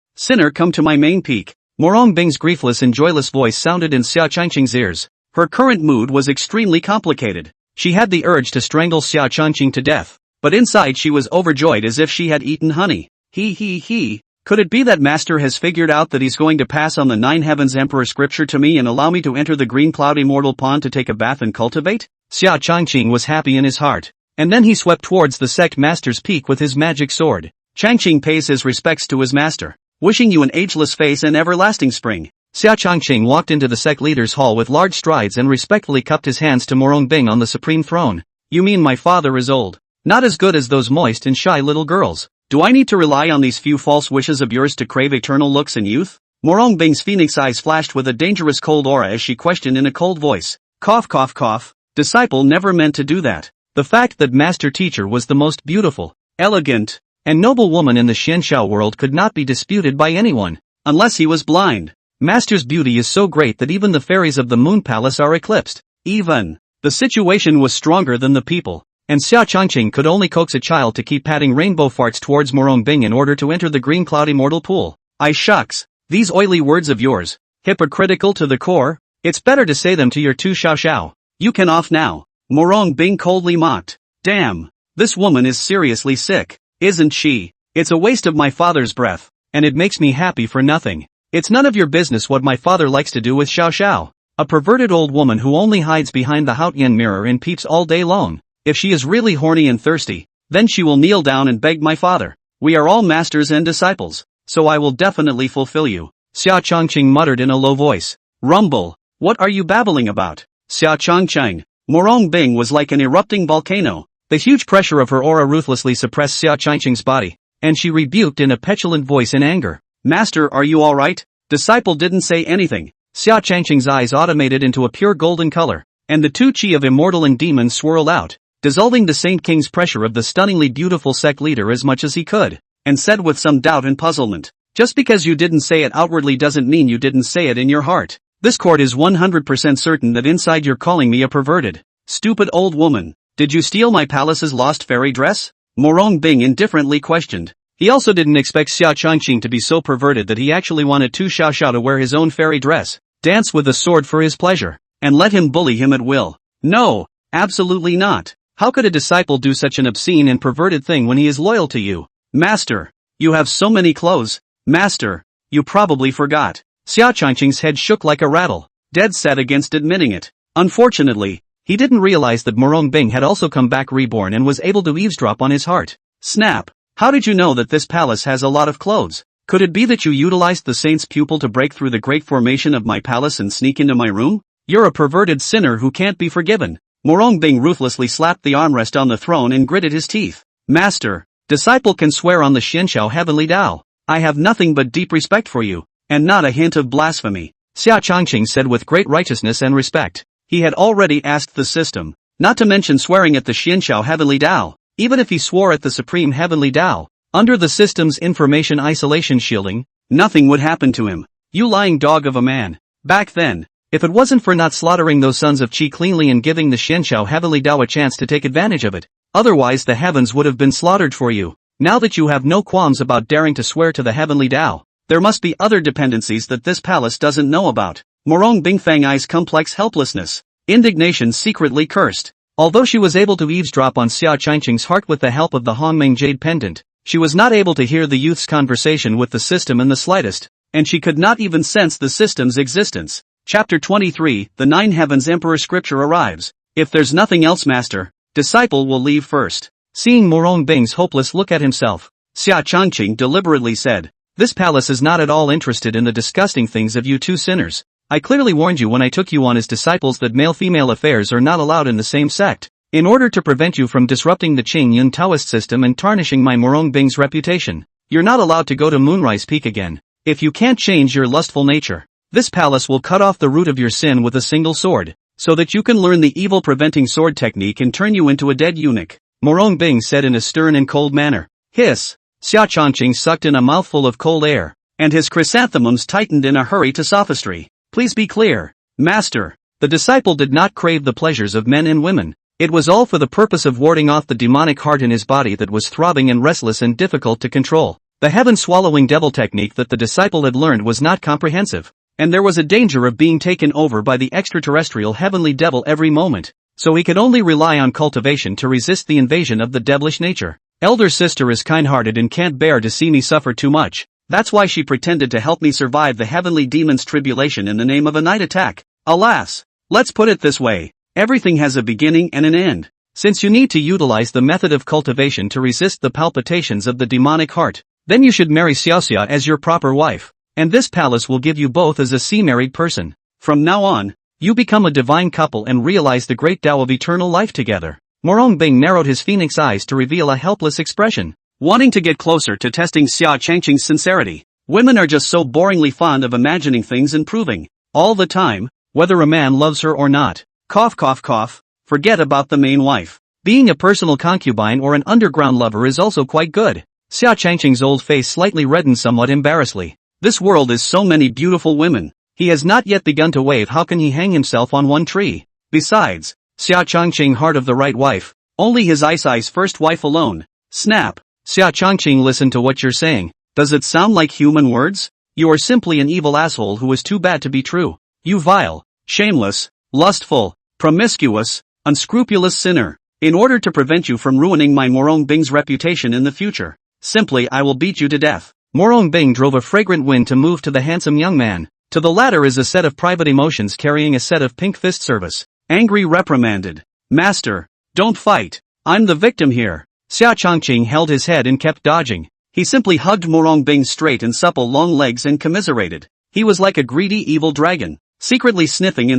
Sinner, come to my main peak. Murong Bing's griefless and joyless voice sounded in Xia Changqing's ears. Her current mood was extremely complicated. She had the urge to strangle Xia Changqing to death, but inside she was overjoyed as if she had eaten honey. Could it be that Master has figured out that he's going to pass on the 9 heavens emperor scripture to me and allow me to enter the green cloud immortal pond to take a bath and cultivate? Xia Changqing was happy in his heart. And then he swept towards the sect master's peak with his magic sword. Changqing pays his respects to his master. Wishing you an ageless face and everlasting spring. Xia Changqing walked into the sect leader's hall with large strides and respectfully cupped his hands to Murong Bing on the supreme throne. You mean my father is old? Not as good as those moist and shy little girls. Do I need to rely on these few false wishes of yours to crave eternal looks and youth? Murong Bing's phoenix eyes flashed with a dangerous cold aura as she questioned in a cold voice. Cough cough cough. Disciple never meant to do that. The fact that master teacher was the most beautiful, elegant, and noble woman in the Xianxiao world could not be disputed by anyone, unless he was blind. Master's beauty is so great that even the fairies of the Moon Palace are eclipsed. The situation was stronger than the people, and Xia Changqing could only coax a child to keep patting rainbow farts towards Murong Bing in order to enter the green cloud immortal pool. I shucks, these oily words of yours, hypocritical to the core, it's better to say them to your two xiao xiao. You can off now. Murong Bing coldly mocked. Damn, this woman is seriously sick, isn't she? It's a waste of my father's breath, and it makes me happy for nothing. It's none of your business what my father likes to do with Xiao Xiao. A perverted old woman who only hides behind the Haotian mirror and peeps all day long. If she is really horny and thirsty, then she will kneel down and beg my father. We are all masters and disciples, so I will definitely fulfill you. Xia Changqing muttered in a low voice. Rumble, what are you babbling about? Xia Changqing. Murong Bing was like an erupting volcano. The huge pressure of her aura ruthlessly suppressed Xia Changqing's body, and she rebuked in a petulant voice in anger. Master, are you alright? Disciple didn't say anything. Xia Changqing's eyes automated into a pure golden color, and the two chi of immortal and demon swirled out, dissolving the Saint King's pressure of the stunningly beautiful sect leader as much as he could, and said with some doubt and puzzlement, just because you didn't say it outwardly doesn't mean you didn't say it in your heart. This court is 100% certain that inside you're calling me a perverted, stupid old woman. Did you steal my palace's lost fairy dress? Murong Bing indifferently questioned. He also didn't expect Xia Changqing to be so perverted that he actually wanted Tu Xiao Xiao to wear his own fairy dress, dance with a sword for his pleasure, and let him bully him at will. No, absolutely not. How could a disciple do such an obscene and perverted thing when he is loyal to you? Master, you have so many clothes. Master, you probably forgot. Xia Changqing's head shook like a rattle, dead set against admitting it. Unfortunately, he didn't realize that Murong Bing had also come back reborn and was able to eavesdrop on his heart. Snap! How did you know that this palace has a lot of clothes? Could it be that you utilized the saint's pupil to break through the great formation of my palace and sneak into my room? You're a perverted sinner who can't be forgiven. Murong Bing ruthlessly slapped the armrest on the throne and gritted his teeth. Master, disciple can swear on the Xianxiao heavenly Tao. I have nothing but deep respect for you, and not a hint of blasphemy. Xia Changqing said with great righteousness and respect. He had already asked the system, not to mention swearing at the Xianxiao heavenly Tao. Even if he swore at the supreme heavenly Tao, under the system's information isolation shielding, nothing would happen to him. You lying dog of a man. Back then, if it wasn't for not slaughtering those sons of Qi cleanly and giving the Xianxiao heavenly Tao a chance to take advantage of it, otherwise the heavens would have been slaughtered for you. Now that you have no qualms about daring to swear to the heavenly Tao, there must be other dependencies that this palace doesn't know about. Murong Bing Fang Ai's complex helplessness, indignation secretly cursed. Although she was able to eavesdrop on Xia Changqing's heart with the help of the Hongmeng Jade Pendant, she was not able to hear the youth's conversation with the system in the slightest, and she could not even sense the system's existence. Chapter 23, The 9 Heavens Emperor Scripture arrives. If there's nothing else, Master, disciple will leave first. Seeing Murong Bing's hopeless look at himself, Xia Changqing deliberately said, This palace is not at all interested in the disgusting things of you two sinners. I clearly warned you when I took you on as disciples that male-female affairs are not allowed in the same sect, in order to prevent you from disrupting the Qing-Yun Taoist system and tarnishing my Murong Bing's reputation. You're not allowed to go to Moonrise Peak again. If you can't change your lustful nature, this palace will cut off the root of your sin with a single sword, so that you can learn the evil-preventing sword technique and turn you into a dead eunuch. Murong Bing said in a stern and cold manner. Hiss! Xia Changqing sucked in a mouthful of cold air, and his chrysanthemums tightened in a hurry to sophistry. Please be clear, Master. The disciple did not crave the pleasures of men and women. It was all for the purpose of warding off the demonic heart in his body that was throbbing and restless and difficult to control. The heaven-swallowing devil technique that the disciple had learned was not comprehensive, and there was a danger of being taken over by the extraterrestrial heavenly devil every moment, so he could only rely on cultivation to resist the invasion of the devilish nature. Elder sister is kind-hearted and can't bear to see me suffer too much. That's why she pretended to help me survive the heavenly demon's tribulation in the name of a night attack. Alas! Let's put it this way. Everything has a beginning and an end. Since you need to utilize the method of cultivation to resist the palpitations of the demonic heart, then you should marry Xiaoxia as your proper wife. And this palace will give you both as a sea-married person. From now on, you become a divine couple and realize the great Tao of eternal life together. Murong Bing narrowed his phoenix eyes to reveal a helpless expression, wanting to get closer to testing Xia Changqing's sincerity. Women are just so boringly fond of imagining things and proving, all the time, whether a man loves her or not. Cough cough cough, forget about the main wife. Being a personal concubine or an underground lover is also quite good. Xia Changqing's old face slightly reddened somewhat embarrassedly. This world is so many beautiful women. He has not yet begun to wave. How can he hang himself on one tree? Besides, Xia Changqing heart of the right wife, only his eye's first wife alone. Snap. Xia Changqing, listen to what you're saying. Does it sound like human words? You are simply an evil asshole who is too bad to be true. You vile, shameless, lustful, promiscuous, unscrupulous sinner. In order to prevent you from ruining my Murong Bing's reputation in the future, simply I will beat you to death. Murong Bing drove a fragrant wind to move to the handsome young man. To the latter is a set of private emotions carrying a set of pink fist service. Angry reprimanded. Master, don't fight. I'm the victim here. Xia Changqing held his head and kept dodging. He simply hugged Murong Bing's straight and supple long legs and commiserated. He was like a greedy evil dragon, secretly sniffing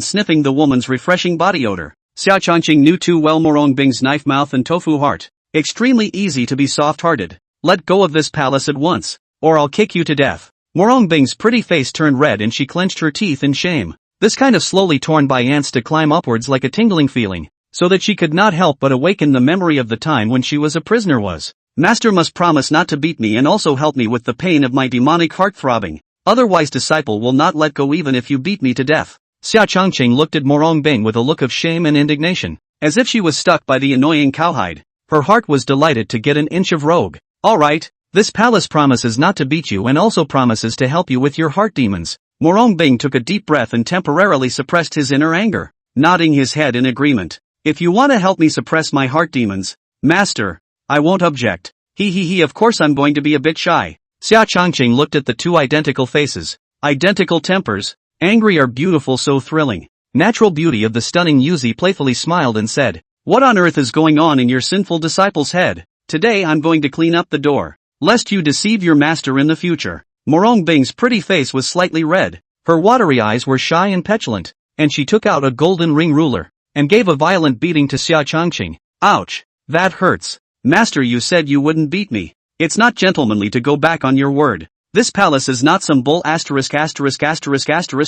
the woman's refreshing body odor. Xia Changqing knew too well Murong Bing's knife mouth and tofu heart. Extremely easy to be soft-hearted. Let go of this palace at once, or I'll kick you to death. Murong Bing's pretty face turned red and she clenched her teeth in shame. This kind of slowly torn by ants to climb upwards like a tingling feeling, so that she could not help but awaken the memory of the time when she was a prisoner was. Master must promise not to beat me and also help me with the pain of my demonic heart throbbing. Otherwise disciple will not let go even if you beat me to death. Xia Changqing looked at Murong Bing with a look of shame and indignation, as if she was stuck by the annoying cowhide. Her heart was delighted to get an inch of rogue. Alright, this palace promises not to beat you and also promises to help you with your heart demons. Murong Bing took a deep breath and temporarily suppressed his inner anger, nodding his head in agreement. If you want to help me suppress my heart demons, Master, I won't object. Of course I'm going to be a bit shy. Xia Changqing looked at the two identical faces. Identical tempers. Angry or beautiful, so thrilling. Natural beauty of the stunning Yuzi playfully smiled and said, what on earth is going on in your sinful disciple's head? Today I'm going to clean up the door, lest you deceive your master in the future. Murong Bing's pretty face was slightly red. Her watery eyes were shy and petulant, and she took out a golden ring ruler, and gave a violent beating to Xia Changqing. Ouch! That hurts. Master, you said you wouldn't beat me. It's not gentlemanly to go back on your word. This palace is not some bull asterisk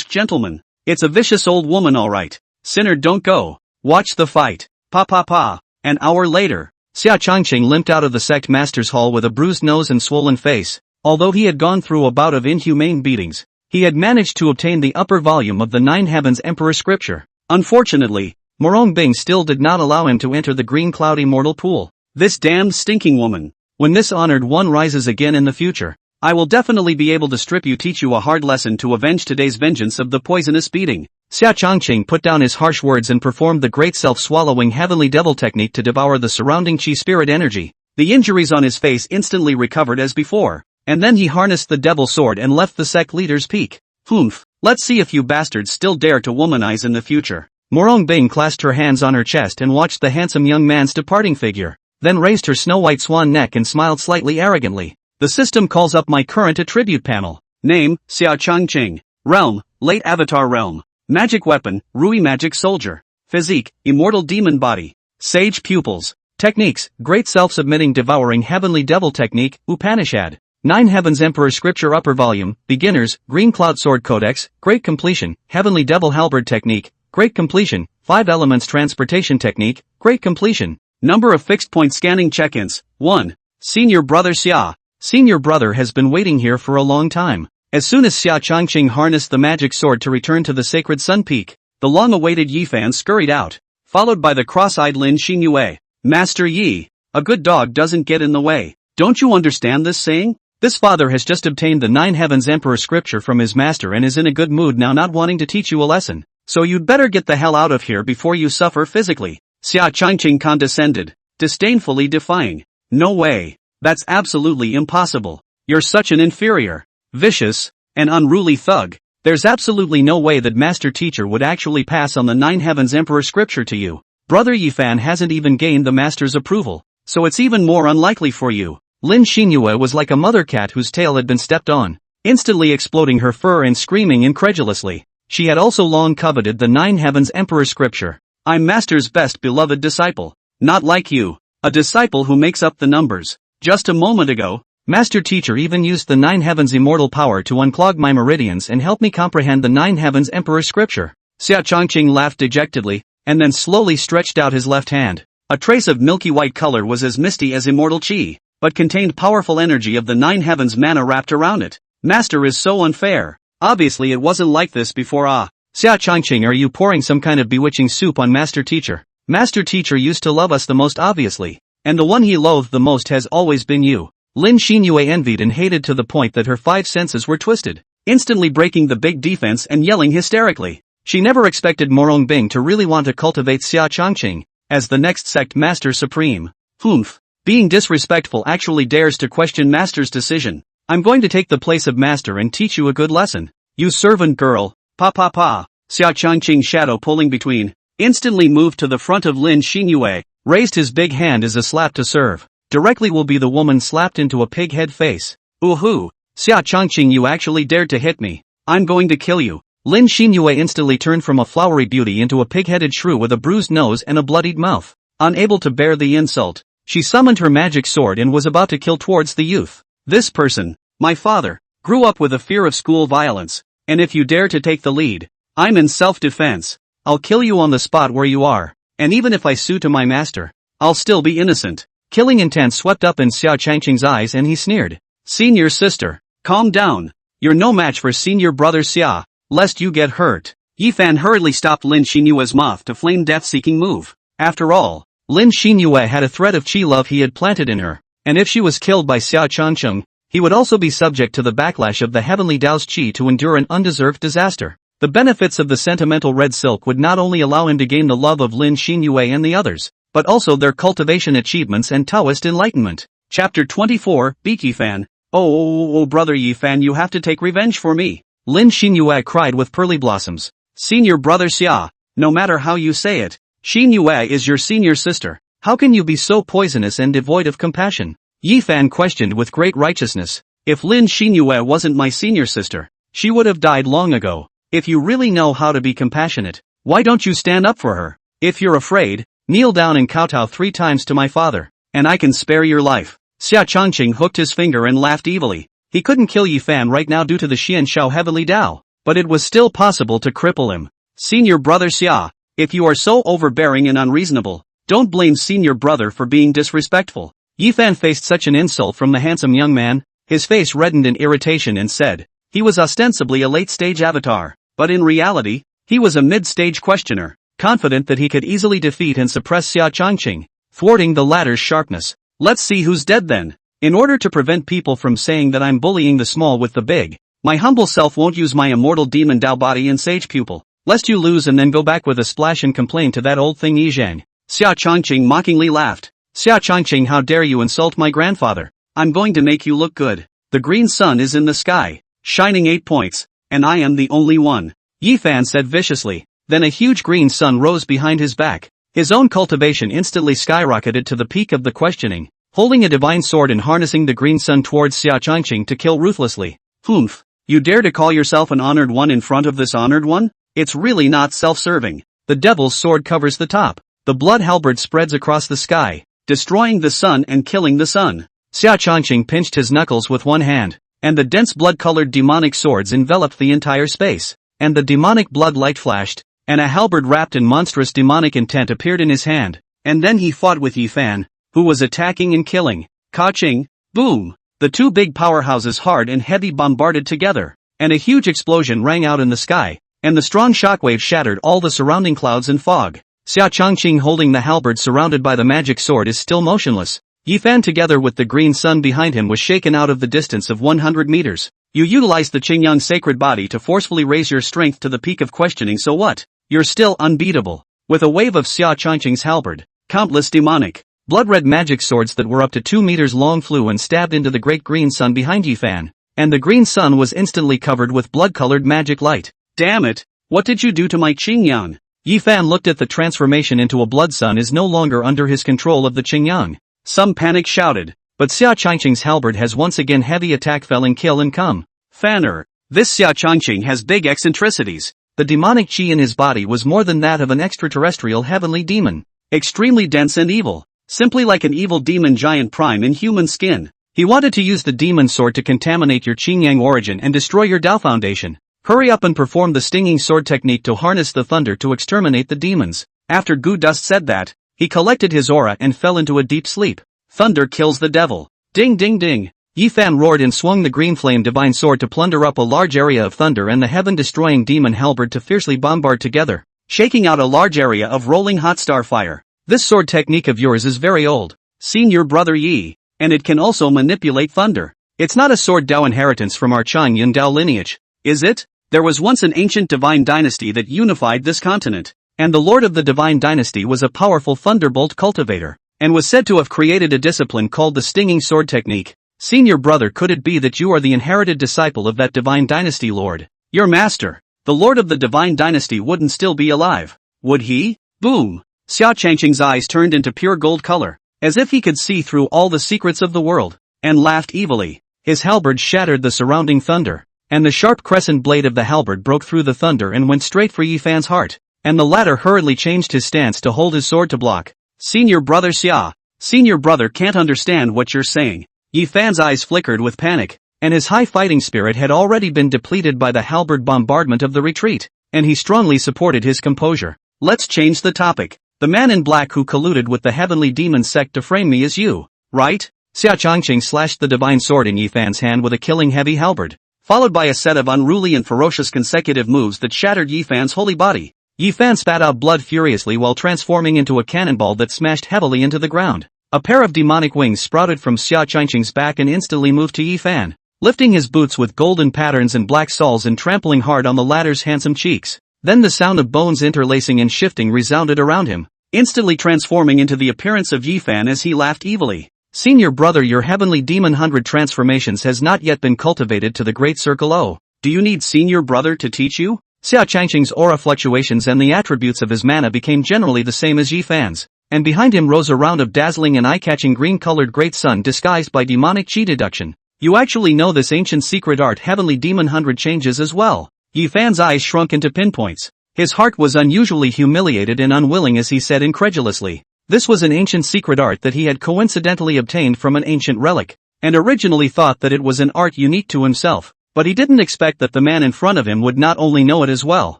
gentleman. It's a vicious old woman alright. Sinner, don't go. Watch the fight. Pa. An hour later, Xia Changqing limped out of the sect master's hall with a bruised nose and swollen face. Although he had gone through a bout of inhumane beatings, he had managed to obtain the upper volume of the Nine Heavens Emperor scripture. Unfortunately, Murong Bing still did not allow him to enter the green cloud immortal pool. This damned stinking woman. When this honored one rises again in the future, I will definitely be able to teach you a hard lesson to avenge today's vengeance of the poisonous beating. Xia Changqing put down his harsh words and performed the great self-swallowing heavenly devil technique to devour the surrounding chi spirit energy. The injuries on his face instantly recovered as before, and then he harnessed the devil sword and left the sect leader's peak. Humph, let's see if you bastards still dare to womanize in the future. Murong Bing clasped her hands on her chest and watched the handsome young man's departing figure, then raised her snow-white swan neck and smiled slightly arrogantly. The system calls up my current attribute panel. Name, Xia Changqing. Realm, Late Avatar Realm. Magic weapon, Rui Magic Soldier. Physique, Immortal Demon Body. Sage pupils. Techniques, Great Self-Submitting Devouring Heavenly Devil Technique, Upanishad. Nine Heavens Emperor Scripture Upper Volume, Beginners, Green Cloud Sword Codex, Great Completion, Heavenly Devil Halberd Technique, Great Completion, 5 Elements Transportation Technique, Great Completion. Number of fixed point scanning check-ins, 1. Senior Brother Xia. Senior Brother has been waiting here for a long time. As soon as Xia Changqing harnessed the magic sword to return to the sacred Sun Peak, the long-awaited Yi Fan scurried out, followed by the cross-eyed Lin Xinyue. Master Yi, a good dog doesn't get in the way. Don't you understand this saying? This father has just obtained the 9 Heavens Emperor scripture from his master and is in a good mood now, not wanting to teach you a lesson. So you'd better get the hell out of here before you suffer physically. Xia Changqing condescended, disdainfully defying. No way. That's absolutely impossible. You're such an inferior, vicious, and unruly thug. There's absolutely no way that master teacher would actually pass on the 9 Heavens Emperor scripture to you. Brother Ye Fan hasn't even gained the master's approval, so it's even more unlikely for you. Lin Xinyue was like a mother cat whose tail had been stepped on, instantly exploding her fur and screaming incredulously. She had also long coveted the 9 Heavens Emperor scripture. I'm master's best beloved disciple. Not like you, a disciple who makes up the numbers. Just a moment ago, master teacher even used the 9 Heavens immortal power to unclog my meridians and help me comprehend the 9 Heavens Emperor scripture. Xia Changqing laughed dejectedly, and then slowly stretched out his left hand. A trace of milky white color was as misty as immortal chi, but contained powerful energy of the 9 Heavens mana wrapped around it. Master is so unfair. Obviously it wasn't like this before. Xia Changqing, are you pouring some kind of bewitching soup on master teacher? Master teacher used to love us the most obviously, and the one he loathed the most has always been you. Lin Xinyue envied and hated to the point that her 5 senses were twisted, instantly breaking the big defense and yelling hysterically. She never expected Murong Bing to really want to cultivate Xia Changqing as the next sect master supreme. Humph. Being disrespectful actually dares to question master's decision. I'm going to take the place of master and teach you a good lesson. You servant girl. Pa pa pa. Xia Changqing, shadow pulling between, instantly moved to the front of Lin Xinyue, raised his big hand as a slap to serve. Directly will be the woman slapped into a pig head face. Ooh-hoo. Xia Changqing, you actually dared to hit me. I'm going to kill you. Lin Xinyue instantly turned from a flowery beauty into a pig-headed shrew with a bruised nose and a bloodied mouth. Unable to bear the insult, she summoned her magic sword and was about to kill towards the youth. This person, my father, grew up with a fear of school violence, and if you dare to take the lead, I'm in self-defense. I'll kill you on the spot where you are, and even if I sue to my master, I'll still be innocent. Killing intent swept up in Xia Changqing's eyes and he sneered. Senior sister, calm down. You're no match for senior brother Xia, lest you get hurt. Ye Fan hurriedly stopped Lin Xinyue's moth-to-flame death-seeking move. After all, Lin Xinyue had a thread of chi love he had planted in her, and if she was killed by Xia Changqing, he would also be subject to the backlash of the heavenly Tao's chi to endure an undeserved disaster. The benefits of the sentimental red silk would not only allow him to gain the love of Lin Xinyue and the others, but also their cultivation achievements and Taoist enlightenment. Chapter 24, Beat Ye Fan. Oh, brother Ye Fan, you have to take revenge for me. Lin Xinyue cried with pearly blossoms. Senior brother Xia, no matter how you say it, Xinyue is your senior sister. How can you be so poisonous and devoid of compassion? Ye Fan questioned with great righteousness. If Lin Xinyue wasn't my senior sister, she would have died long ago. If you really know how to be compassionate, why don't you stand up for her? If you're afraid, kneel down and kowtow 3 times to my father, and I can spare your life. Xia Changqing hooked his finger and laughed evilly. He couldn't kill Ye Fan right now due to the Xian Shao Heavenly Tao, but it was still possible to cripple him. Senior brother Xia, if you are so overbearing and unreasonable, don't blame senior brother for being disrespectful. Ye Fan faced such an insult from the handsome young man, his face reddened in irritation and said, he was ostensibly a late-stage avatar, but in reality, he was a mid-stage questioner, confident that he could easily defeat and suppress Xia Changqing, thwarting the latter's sharpness. Let's see who's dead then. In order to prevent people from saying that I'm bullying the small with the big, my humble self won't use my immortal demon Dao body and sage pupil, lest you lose and then go back with a splash and complain to that old thing Yizhang. Xia Changqing mockingly laughed. Xia Changqing, how dare you insult my grandfather? I'm going to make you look good. The green sun is in the sky, shining 8 points, and I am the only one. Ye Fan said viciously. Then a huge green sun rose behind his back. His own cultivation instantly skyrocketed to the peak of the questioning, holding a divine sword and harnessing the green sun towards Xia Changqing to kill ruthlessly. Humph, you dare to call yourself an honored one in front of this honored one? It's really not self-serving. The devil's sword covers the top. The blood halberd spreads across the sky, destroying the sun and killing the sun. Xia Changqing pinched his knuckles with one hand, and the dense blood-colored demonic swords enveloped the entire space, and the demonic blood light flashed, and a halberd wrapped in monstrous demonic intent appeared in his hand, and then he fought with Ye Fan, who was attacking and killing. Ka-ching, boom! The 2 big powerhouses hard and heavy bombarded together, and a huge explosion rang out in the sky, and the strong shockwave shattered all the surrounding clouds and fog. Xia Changqing holding the halberd surrounded by the magic sword is still motionless. Ye Fan together with the green sun behind him was shaken out of the distance of 100 meters. You utilized the Qingyang sacred body to forcefully raise your strength to the peak of questioning, so what? You're still unbeatable. With a wave of Xia Changqing's halberd, countless demonic, blood-red magic swords that were up to 2 meters long flew and stabbed into the great green sun behind Ye Fan, and the green sun was instantly covered with blood-colored magic light. Damn it! What did you do to my Qingyang? Ye Fan looked at the transformation into a blood sun is no longer under his control of the Qingyang. Some panic shouted, but Xia Changqing's halberd has once again heavy attack felling kill and come. Fanner, this Xia Changqing has big eccentricities. The demonic chi in his body was more than that of an extraterrestrial heavenly demon. Extremely dense and evil. Simply like an evil demon giant prime in human skin. He wanted to use the demon sword to contaminate your Qingyang origin and destroy your Dao foundation. Hurry up and perform the stinging sword technique to harness the thunder to exterminate the demons. After Gu Dust said that, he collected his aura and fell into a deep sleep. Thunder kills the devil. Ding ding ding. Ye Fan roared and swung the green flame divine sword to plunder up a large area of thunder and the heaven-destroying demon halberd to fiercely bombard together, shaking out a large area of rolling hot star fire. This sword technique of yours is very old. Senior brother Yi, and it can also manipulate thunder. It's not a sword Dao inheritance from our Chingyun Dao lineage, is it? There was once an ancient divine dynasty that unified this continent, and the lord of the divine dynasty was a powerful thunderbolt cultivator, and was said to have created a discipline called the stinging sword technique. Senior brother, could it be that you are the inherited disciple of that divine dynasty lord? Your master, the lord of the divine dynasty, wouldn't still be alive, would he? Boom! Xia Changqing's eyes turned into pure gold color, as if he could see through all the secrets of the world, and laughed evilly. His halberd shattered the surrounding thunder, and the sharp crescent blade of the halberd broke through the thunder and went straight for Ye Fan's heart, and the latter hurriedly changed his stance to hold his sword to block. Senior brother Xia, senior brother can't understand what you're saying. Ye Fan's eyes flickered with panic, and his high fighting spirit had already been depleted by the halberd bombardment of the retreat, and he strongly supported his composure. Let's change the topic. The man in black who colluded with the heavenly demon sect to frame me is you, right? Xia Changqing slashed the divine sword in Ye Fan's hand with a killing heavy halberd, followed by a set of unruly and ferocious consecutive moves that shattered Ye Fan's holy body. Ye Fan spat out blood furiously while transforming into a cannonball that smashed heavily into the ground. A pair of demonic wings sprouted from Xia Changqing's back and instantly moved to Ye Fan, lifting his boots with golden patterns and black soles and trampling hard on the latter's handsome cheeks. Then the sound of bones interlacing and shifting resounded around him, instantly transforming into the appearance of Ye Fan as he laughed evilly. Senior brother, your heavenly demon 100 transformations has not yet been cultivated to the great circle O. Do you need senior brother to teach you? Xia Changqing's aura fluctuations and the attributes of his mana became generally the same as Ye Fan's, and behind him rose a round of dazzling and eye-catching green-colored great sun disguised by demonic chi deduction. You actually know this ancient secret art, heavenly demon 100 changes as well. Ye Fan's eyes shrunk into pinpoints. His heart was unusually humiliated and unwilling as he said incredulously, this was an ancient secret art that he had coincidentally obtained from an ancient relic, and originally thought that it was an art unique to himself, but he didn't expect that the man in front of him would not only know it as well,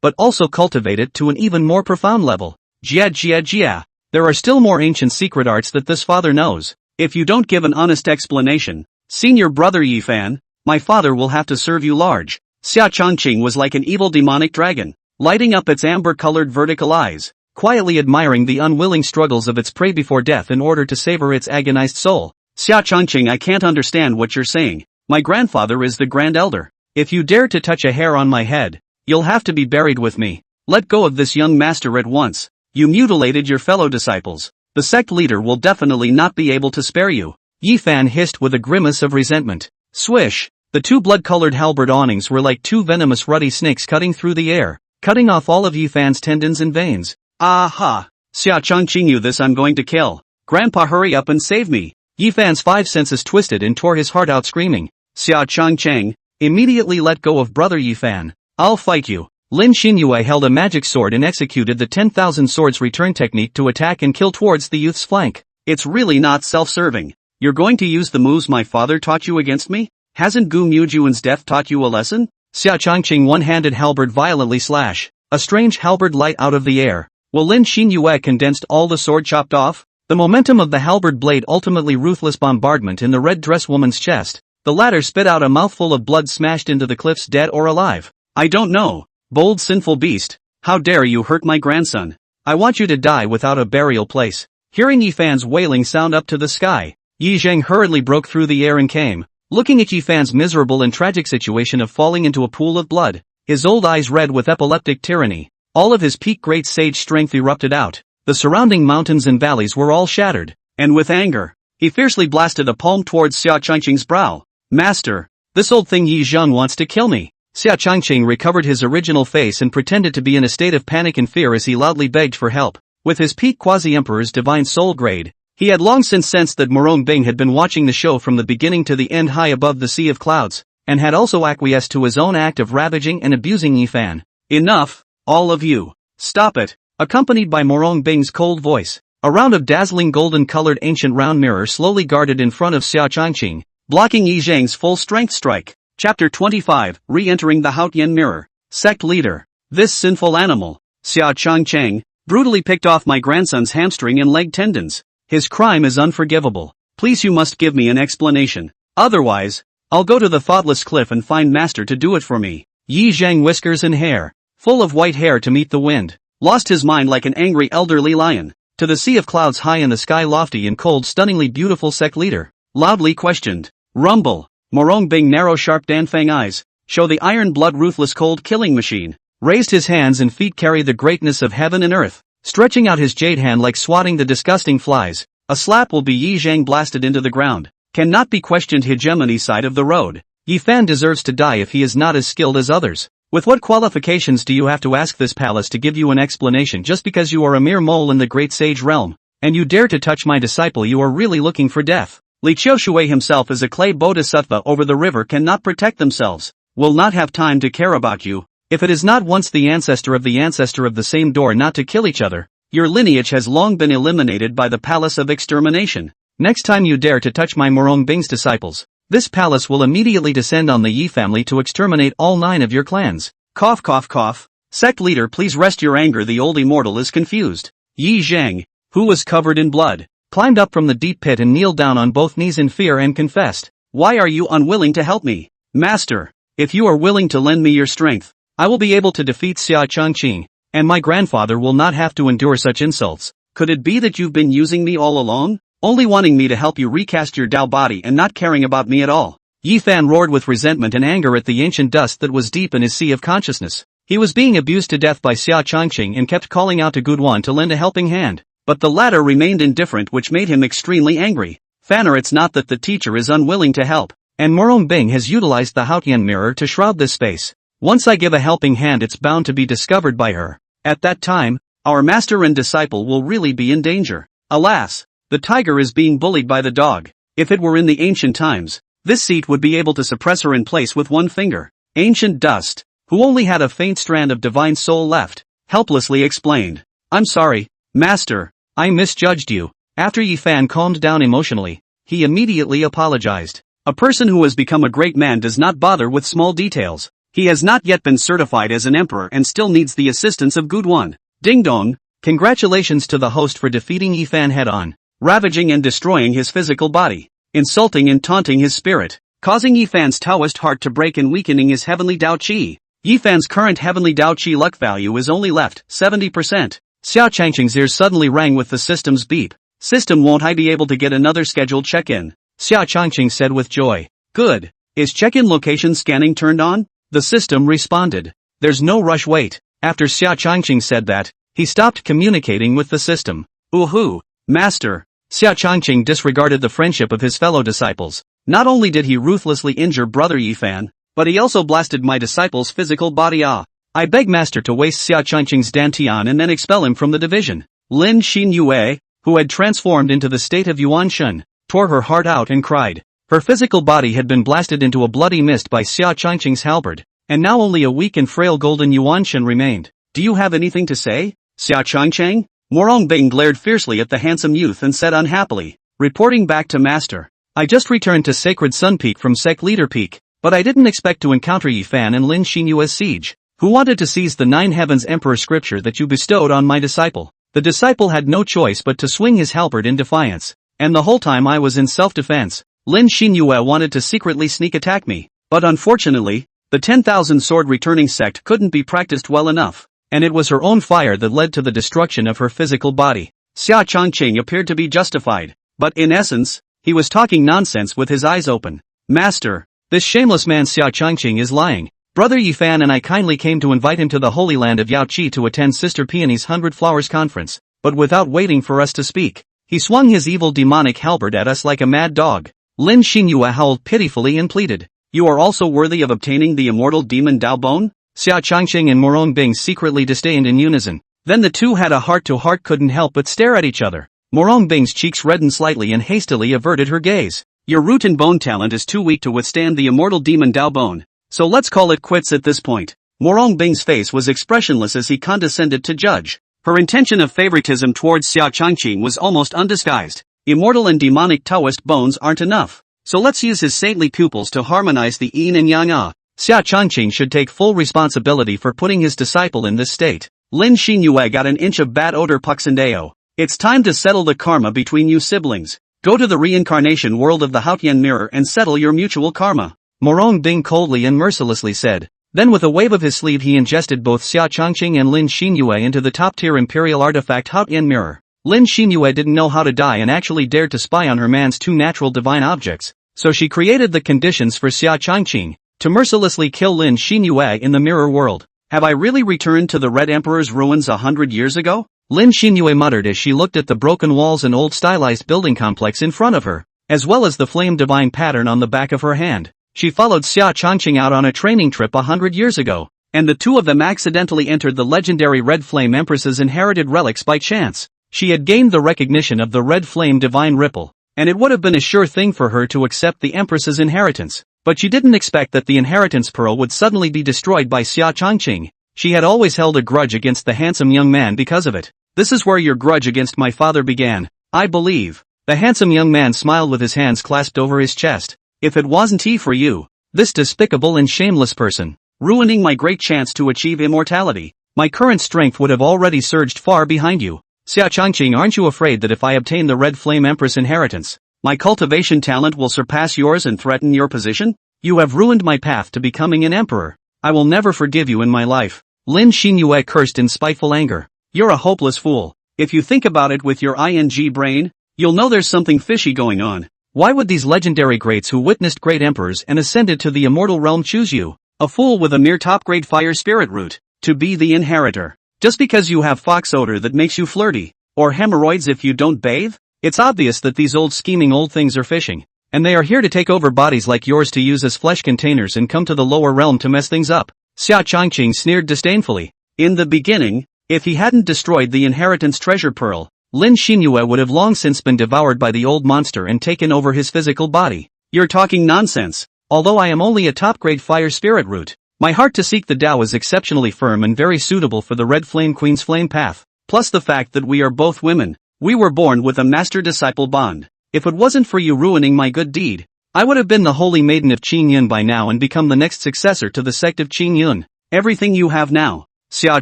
but also cultivate it to an even more profound level. Jia. There are still more ancient secret arts that this father knows. If you don't give an honest explanation, senior brother Ye Fan, my father will have to serve you large. Xia Changqing was like an evil demonic dragon, lighting up its amber-colored vertical eyes, quietly admiring the unwilling struggles of its prey before death in order to savor its agonized soul. Xia Changqing, I can't understand what you're saying. My grandfather is the Grand Elder. If you dare to touch a hair on my head, you'll have to be buried with me. Let go of this young master at once. You mutilated your fellow disciples. The sect leader will definitely not be able to spare you. Ye Fan hissed with a grimace of resentment. Swish! The two blood-colored halberd awnings were like two venomous ruddy snakes cutting through the air, cutting off all of Ye Fan's tendons and veins. Aha! Xia Changqing, you this I'm going to kill. Grandpa, hurry up and save me. Ye Fan's five senses twisted and tore his heart out screaming. Xia Changqing, immediately let go of brother Ye Fan. I'll fight you. Lin Xinyue held a magic sword and executed the 10,000 swords return technique to attack and kill towards the youth's flank. It's really not self-serving. You're going to use the moves my father taught you against me? Hasn't Gu Miaojun's death taught you a lesson? Xia Changqing one-handed halberd violently slash, a strange halberd light out of the air. Will Lin Xinyue condensed all the sword chopped off? The momentum of the halberd blade ultimately ruthless bombardment in the red dress woman's chest. The latter spit out a mouthful of blood smashed into the cliffs, dead or alive. I don't know. Bold sinful beast, how dare you hurt my grandson? I want you to die without a burial place. Hearing Yi Fan's wailing sound up to the sky, Yi Zheng hurriedly broke through the air and came, looking at Yi Fan's miserable and tragic situation of falling into a pool of blood, his old eyes red with epileptic tyranny. All of his peak great sage strength erupted out, the surrounding mountains and valleys were all shattered, and with anger, he fiercely blasted a palm towards Xia Changqing's brow. Master, this old thing Yi Zheng wants to kill me. Xia Changqing recovered his original face and pretended to be in a state of panic and fear as he loudly begged for help. With his peak quasi-emperor's divine soul grade, he had long since sensed that Murong Bing had been watching the show from the beginning to the end high above the sea of clouds, and had also acquiesced to his own act of ravaging and abusing Yi Fan. Enough, all of you. Stop it. Accompanied by Murong Bing's cold voice, a round of dazzling golden-colored ancient round mirror slowly guarded in front of Xia Changqing, blocking Yi Zheng's full-strength strike. Chapter 25, Re-entering the Haotian Mirror. Sect Leader. This sinful animal, Xia Changqing, brutally picked off my grandson's hamstring and leg tendons. His crime is unforgivable. Please, you must give me an explanation. Otherwise, I'll go to the thoughtless cliff and find Master to do it for me. Yi Zheng, whiskers and hair, full of white hair to meet the wind, lost his mind like an angry elderly lion. To the sea of clouds high in the sky, lofty and cold, stunningly beautiful sect leader, loudly questioned. Rumble. Murong Bing, narrow sharp Danfang eyes, show the iron blood ruthless cold killing machine, raised his hands and feet carry the greatness of heaven and earth, stretching out his jade hand like swatting the disgusting flies. A slap will be Yi Zheng blasted into the ground. Cannot be questioned hegemony side of the road. Yi Fan deserves to die if he is not as skilled as others. With what qualifications do you have to ask this palace to give you an explanation just because you are a mere mole in the great sage realm, and you dare to touch my disciple? You are really looking for death. Li Qiushui himself as a clay bodhisattva over the river cannot protect themselves, will not have time to care about you, if it is not once the ancestor of the same door not to kill each other. Your lineage has long been eliminated by the palace of extermination. Next time you dare to touch my Murong Bing's disciples, this palace will immediately descend on the Yi family to exterminate all 9 of your clans. Cough cough cough. Sect leader, please rest your anger. The old immortal is confused. Yi Zheng, who was covered in blood, climbed up from the deep pit and kneeled down on both knees in fear and confessed. Why are you unwilling to help me? Master, if you are willing to lend me your strength, I will be able to defeat Xia Changqing, and my grandfather will not have to endure such insults. Could it be that you've been using me all along? Only wanting me to help you recast your Dao body and not caring about me at all? Yi Fan roared with resentment and anger at the ancient dust that was deep in his sea of consciousness. He was being abused to death by Xia Changqing and kept calling out to Guduan to lend a helping hand. But the latter remained indifferent, which made him extremely angry. Fanner, it's not that the teacher is unwilling to help, and Murong Bing has utilized the Haotian mirror to shroud this space. Once I give a helping hand, it's bound to be discovered by her. At that time, our master and disciple will really be in danger. Alas, the tiger is being bullied by the dog. If it were in the ancient times, this seat would be able to suppress her in place with one finger. Ancient dust, who only had a faint strand of divine soul left, helplessly explained. I'm sorry, Master, I misjudged you. After Yi Fan calmed down emotionally, he immediately apologized. A person who has become a great man does not bother with small details. He has not yet been certified as an emperor and still needs the assistance of Guduan. Ding dong, congratulations to the host for defeating Yi Fan head on, ravaging and destroying his physical body, insulting and taunting his spirit, causing Yi Fan's Taoist heart to break and weakening his heavenly Dao Qi. Yi Fan's current heavenly Dao Qi luck value is only left 70%. Xia Changqing's ears suddenly rang with the system's beep. System, won't I be able to get another scheduled check-in? Xia Changqing said with joy. Good. Is check-in location scanning turned on? The system responded. There's no rush, wait. After Xia Changqing said that, he stopped communicating with the system. Ooh, Master. Xia Changqing disregarded the friendship of his fellow disciples. Not only did he ruthlessly injure brother Yi Fan, but he also blasted my disciple's physical body. I beg Master to waste Xia Changqing's dantian and then expel him from the division. Lin Xinyue, who had transformed into the state of Yuanshan, tore her heart out and cried. Her physical body had been blasted into a bloody mist by Xia Changqing's halberd, and now only a weak and frail golden Yuanshan remained. Do you have anything to say, Xia Changqing? Murong Bing glared fiercely at the handsome youth and said unhappily, reporting back to Master. I just returned to Sacred Sun Peak from Sect Leader Peak, but I didn't expect to encounter Yi Fan and Lin Xinyue's siege, who wanted to seize the 9 heavens emperor scripture that you bestowed on my disciple. The disciple had no choice but to swing his halberd in defiance, and the whole time I was in self-defense. Lin Xinyue wanted to secretly sneak attack me, but unfortunately, the 10,000 sword returning sect couldn't be practiced well enough, and it was her own fire that led to the destruction of her physical body. Xia Chongqing appeared to be justified, but in essence, he was talking nonsense with his eyes open. Master, this shameless man Xia Chongqing is lying. Brother Ye Fan and I kindly came to invite him to the Holy Land of Yaoqi to attend Sister Peony's 100 Flowers conference, but without waiting for us to speak, he swung his evil demonic halberd at us like a mad dog. Lin Xinyue howled pitifully and pleaded, "You are also worthy of obtaining the immortal demon Dao Bone?" Xia Chongqing and Murong Bing secretly disdained in unison. Then the two had a heart-to-heart, couldn't help but stare at each other. Murong Bing's cheeks reddened slightly and hastily averted her gaze. "Your root and bone talent is too weak to withstand the immortal demon Dao Bone, so let's call it quits at this point." Murong Bing's face was expressionless as he condescended to judge. Her intention of favoritism towards Xia Chongqing was almost undisguised. Immortal and demonic Taoist bones aren't enough, so let's use his saintly pupils to harmonize the yin and yang. Xia Chongqing should take full responsibility for putting his disciple in this state. Lin Xinyue got an inch of bad odor Puxandeo. "It's time to settle the karma between you siblings. Go to the reincarnation world of the Haotian mirror and settle your mutual karma," Murong Bing coldly and mercilessly said. Then with a wave of his sleeve he ingested both Xia Chongqing and Lin Xinyue into the top-tier imperial artifact Haotian mirror. Lin Xinyue didn't know how to die and actually dared to spy on her man's two natural divine objects, so she created the conditions for Xia Chongqing to mercilessly kill Lin Xinyue in the mirror world. "Have I really returned to the Red Emperor's ruins 100 years ago?" Lin Xinyue muttered as she looked at the broken walls and old stylized building complex in front of her, as well as the flame divine pattern on the back of her hand. She followed Xia Chongqing out on a training trip 100 years ago, and the two of them accidentally entered the legendary Red Flame Empress's inherited relics by chance. She had gained the recognition of the Red Flame Divine Ripple, and it would have been a sure thing for her to accept the Empress's inheritance, but she didn't expect that the inheritance pearl would suddenly be destroyed by Xia Chongqing. She had always held a grudge against the handsome young man because of it. "This is where your grudge against my father began, I believe." The handsome young man smiled with his hands clasped over his chest. "If it wasn't he for you, this despicable and shameless person, ruining my great chance to achieve immortality, my current strength would have already surged far behind you. Xia Chongqing, aren't you afraid that if I obtain the Red Flame Empress inheritance, my cultivation talent will surpass yours and threaten your position? You have ruined my path to becoming an emperor. I will never forgive you in my life." Lin Xinyue cursed in spiteful anger. "You're a hopeless fool. If you think about it with your ing brain, you'll know there's something fishy going on. Why would these legendary greats who witnessed great emperors and ascended to the immortal realm choose you, a fool with a mere top-grade fire spirit root, to be the inheritor? Just because you have fox odor that makes you flirty, or hemorrhoids if you don't bathe? It's obvious that these scheming old things are fishing, and they are here to take over bodies like yours to use as flesh containers and come to the lower realm to mess things up." Xia Chongqing sneered disdainfully. In the beginning, if he hadn't destroyed the inheritance treasure pearl, Lin Xinyue would have long since been devoured by the old monster and taken over his physical body. "You're talking nonsense. Although I am only a top-grade fire spirit root, my heart to seek the Tao is exceptionally firm and very suitable for the Red Flame Queen's flame path. Plus the fact that we are both women, we were born with a master-disciple bond. If it wasn't for you ruining my good deed, I would have been the holy maiden of Qingyun by now and become the next successor to the sect of Qingyun. Everything you have now, Xia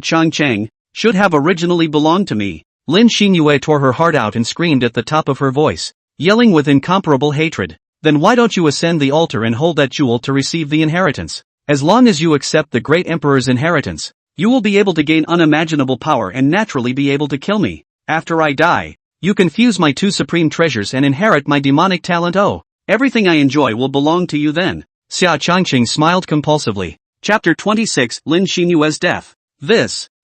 Chongqing, should have originally belonged to me." Lin Xinyue tore her heart out and screamed at the top of her voice, yelling with incomparable hatred. "Then why don't you ascend the altar and hold that jewel to receive the inheritance? As long as you accept the great emperor's inheritance, you will be able to gain unimaginable power and naturally be able to kill me. After I die, you can fuse my two supreme treasures and inherit my demonic talent. Oh, everything I enjoy will belong to you then." Xia Chongqing smiled compulsively. Chapter 26, Lin Xinyue's death.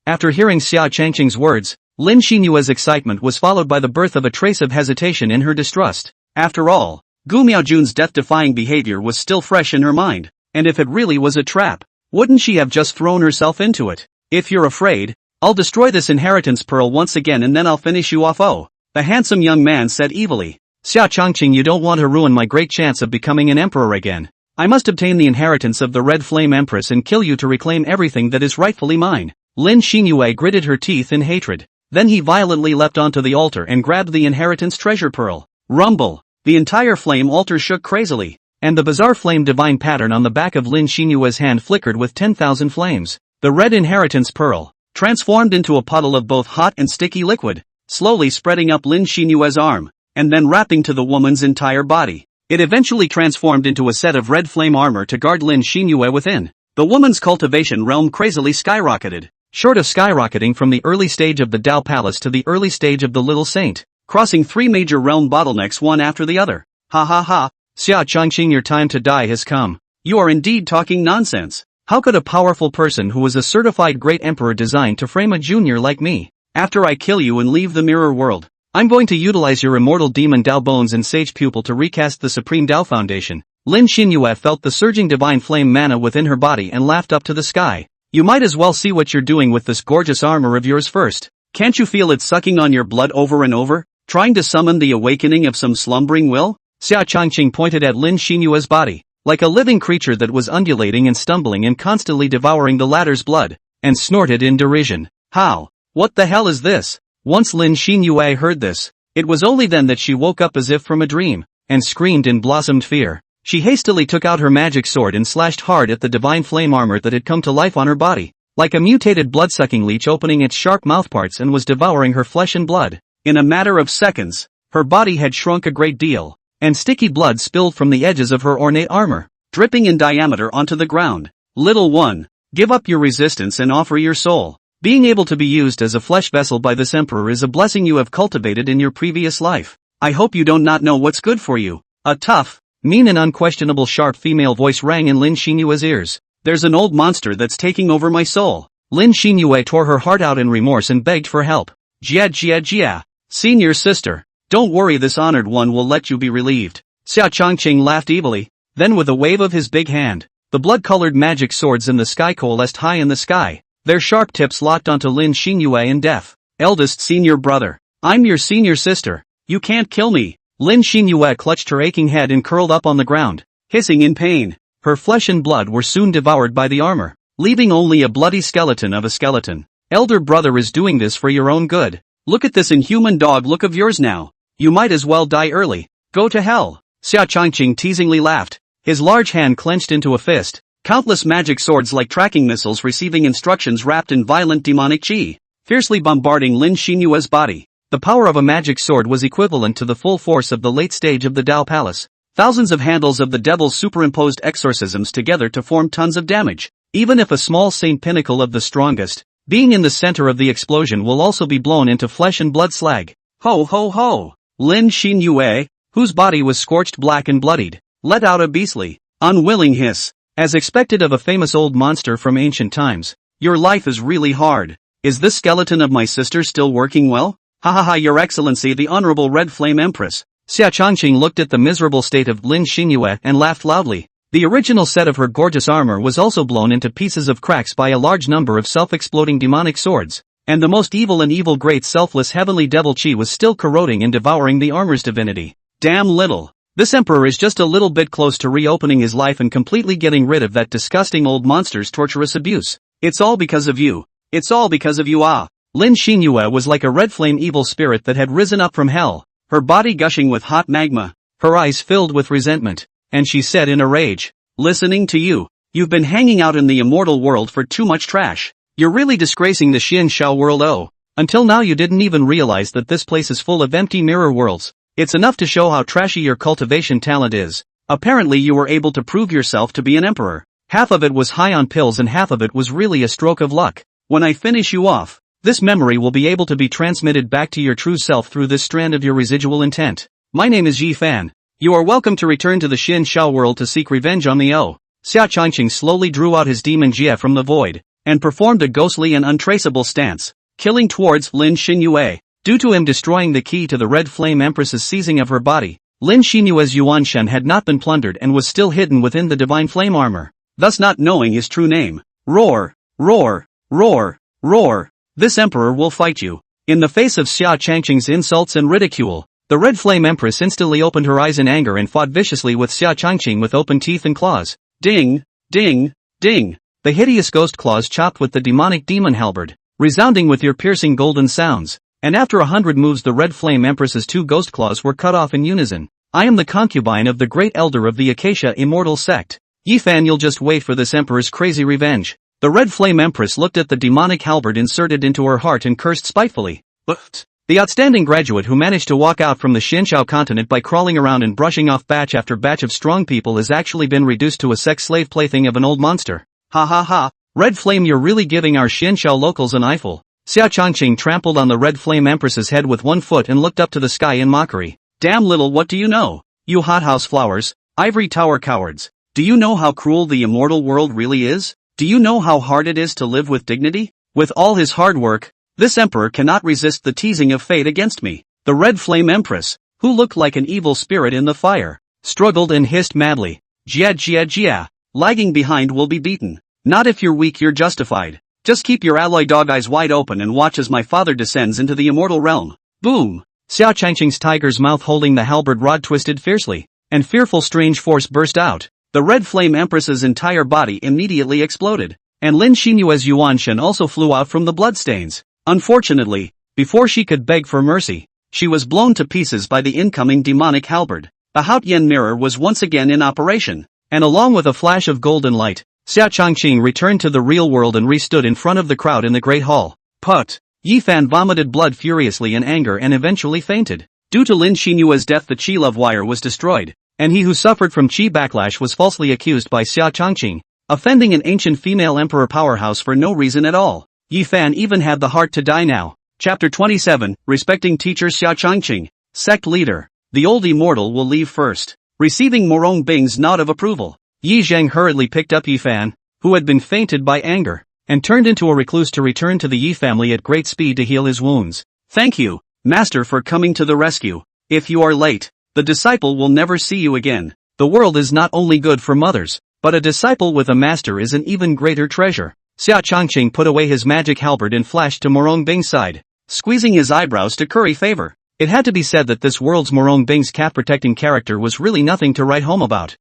After hearing Xia Chongqing's words, Lin Xinyue's excitement was followed by the birth of a trace of hesitation in her distrust. After all, Gu Miaojun's death-defying behavior was still fresh in her mind, and if it really was a trap, wouldn't she have just thrown herself into it? "If you're afraid, I'll destroy this inheritance pearl once again and then I'll finish you off." "Oh," the handsome young man said evilly. "Xia Chongqing, you don't want to ruin my great chance of becoming an emperor again. I must obtain the inheritance of the Red Flame Empress and kill you to reclaim everything that is rightfully mine." Lin Xinyue gritted her teeth in hatred. Then he violently leapt onto the altar and grabbed the inheritance treasure pearl. Rumble! The entire flame altar shook crazily, and the bizarre flame divine pattern on the back of Lin Xinyue's hand flickered with 10,000 flames. The red inheritance pearl transformed into a puddle of both hot and sticky liquid, slowly spreading up Lin Xinyue's arm, and then wrapping to the woman's entire body. It eventually transformed into a set of red flame armor to guard Lin Xinyue within. The woman's cultivation realm crazily skyrocketed. short of skyrocketing from the early stage of the Tao Palace to the early stage of the Little Saint, crossing 3 major realm bottlenecks one after the other. Ha ha ha, Xia Changqing, your time to die has come. You are indeed talking nonsense. How could a powerful person who was a certified great emperor design to frame a junior like me? After I kill you and leave the mirror world, I'm going to utilize your immortal demon Dao bones and sage pupil to recast the Supreme Dao Foundation. Lin Xinyue felt the surging divine flame mana within her body and laughed up to the sky. You might as well see what you're doing with this gorgeous armor of yours first. Can't you feel it sucking on your blood over and over, trying to summon the awakening of some slumbering will? Xia Changqing pointed at Lin Xinyue's body, like a living creature that was undulating and stumbling and constantly devouring the latter's blood, and snorted in derision. How? What the hell is this? Once Lin Xinyue heard this, it was only then that she woke up as if from a dream, and screamed in blossomed fear. She hastily took out her magic sword and slashed hard at the divine flame armor that had come to life on her body, like a mutated blood-sucking leech opening its sharp mouthparts and was devouring her flesh and blood. In a matter of seconds, her body had shrunk a great deal, and sticky blood spilled from the edges of her ornate armor, dripping in diameter onto the ground. Little one, give up your resistance and offer your soul. Being able to be used as a flesh vessel by this emperor is a blessing you have cultivated in your previous life. I hope you don't not know what's good for you. A tough, mean and unquestionable sharp female voice rang in Lin Xinyue's ears. There's an old monster that's taking over my soul. Lin Xinyue tore her heart out in remorse and begged for help. Jia, senior sister, don't worry, this honored one will let you be relieved. Xia Changqing laughed evilly, then with a wave of his big hand, the blood-colored magic swords in the sky coalesced high in the sky. Their sharp tips locked onto Lin Xinyue in death. Eldest senior brother, I'm your senior sister. You can't kill me. Lin Xinyue clutched her aching head and curled up on the ground, hissing in pain. Her flesh and blood were soon devoured by the armor, leaving only a bloody skeleton of a skeleton. Elder brother is doing this for your own good. Look at this inhuman dog look of yours now. You might as well die early. Go to hell. Xia Changqing teasingly laughed, his large hand clenched into a fist. Countless magic swords like tracking missiles receiving instructions wrapped in violent demonic chi, fiercely bombarding Lin Xinyue's body. The power of a magic sword was equivalent to the full force of the late stage of the Tao Palace. Thousands of handles of the devil's superimposed exorcisms together to form tons of damage. Even if a small saint pinnacle of the strongest, being in the center of the explosion will also be blown into flesh and blood slag. Ho ho ho! Lin Xinyue, whose body was scorched black and bloodied, let out a beastly, unwilling hiss. As expected of a famous old monster from ancient times, your life is really hard. Is this skeleton of my sister still working well? Ha ha ha, your excellency the honorable Red Flame Empress. Xia Changqing looked at the miserable state of Lin Xinyue and laughed loudly. The original set of her gorgeous armor was also blown into pieces of cracks by a large number of self-exploding demonic swords, and the most evil and evil great selfless heavenly devil chi was still corroding and devouring the armor's divinity. Damn little. This emperor is just a little bit close to reopening his life and completely getting rid of that disgusting old monster's torturous abuse. It's all because of you. It's all because of you. Ah. Lin Xinyue was like a red flame evil spirit that had risen up from hell, her body gushing with hot magma, her eyes filled with resentment, and she said in a rage, listening to you, you've been hanging out in the immortal world for too much trash. You're really disgracing the Xian Shao world. Oh. Until now you didn't even realize that this place is full of empty mirror worlds. It's enough to show how trashy your cultivation talent is. Apparently you were able to prove yourself to be an emperor. Half of it was high on pills and half of it was really a stroke of luck. When I finish you off, this memory will be able to be transmitted back to your true self through this strand of your residual intent. My name is Ye Fan. You are welcome to return to the Xian Shao world to seek revenge on me. Oh. Xia Changqing slowly drew out his demon Jia from the void, and performed a ghostly and untraceable stance, killing towards Lin Xinyue. Due to him destroying the key to the Red Flame Empress's seizing of her body, Lin Xinyue's Yuanshen had not been plundered and was still hidden within the divine flame armor, thus not knowing his true name. Roar, roar, roar, roar. This emperor will fight you. In the face of Xia Changqing's insults and ridicule, the Red Flame Empress instantly opened her eyes in anger and fought viciously with Xia Changqing with open teeth and claws. Ding, ding, ding. The hideous ghost claws chopped with the demonic demon halberd, resounding with your piercing golden sounds. And after 100 moves the Red Flame Empress's 2 ghost claws were cut off in unison. I am the concubine of the great elder of the Acacia Immortal Sect. Ye Fan, you'll just wait for this emperor's crazy revenge. The Red Flame Empress looked at the demonic halberd inserted into her heart and cursed spitefully. But the outstanding graduate who managed to walk out from the Xianshao continent by crawling around and brushing off batch after batch of strong people has actually been reduced to a sex slave plaything of an old monster. Ha ha ha, Red Flame, you're really giving our Xianxiao locals an eyeful. Xia Changqing trampled on the Red Flame Empress's head with one foot and looked up to the sky in mockery. Damn little, what do you know? You hothouse flowers, ivory tower cowards. Do you know how cruel the immortal world really is? Do you know how hard it is to live with dignity? With all his hard work, this emperor cannot resist the teasing of fate against me. The Red Flame Empress, who looked like an evil spirit in the fire, struggled and hissed madly. Jia jia jia. Lagging behind will be beaten. Not if you're weak, you're justified. Just keep your alloy dog eyes wide open and watch as my father descends into the immortal realm. Boom! Xia Changqing's tiger's mouth holding the halberd rod twisted fiercely, and fearful strange force burst out. The Red Flame Empress's entire body immediately exploded, and Lin Xinyue's Yuanshan also flew out from the bloodstains. Unfortunately, before she could beg for mercy, she was blown to pieces by the incoming demonic halberd. The Haotian mirror was once again in operation, and along with a flash of golden light, Xia Changqing returned to the real world and re-stood in front of the crowd in the Great Hall. Put! Ye Fan vomited blood furiously in anger and eventually fainted. Due to Lin Xinyue's death, the Qi love wire was destroyed, and he who suffered from Qi backlash was falsely accused by Xia Changqing, offending an ancient female emperor powerhouse for no reason at all. Ye Fan even had the heart to die now. Chapter 27, Respecting Teacher Xia Changqing, Sect Leader. The old immortal will leave first. Receiving Murong Bing's nod of approval, Yi Zheng hurriedly picked up Yi Fan, who had been fainted by anger, and turned into a recluse to return to the Yi family at great speed to heal his wounds. Thank you, Master, for coming to the rescue. If you are late, the disciple will never see you again. The world is not only good for mothers, but a disciple with a master is an even greater treasure. Xia Changqing put away his magic halberd and flashed to Murong Bing's side, squeezing his eyebrows to curry favor. It had to be said that this world's Murong Bing's cat-protecting character was really nothing to write home about.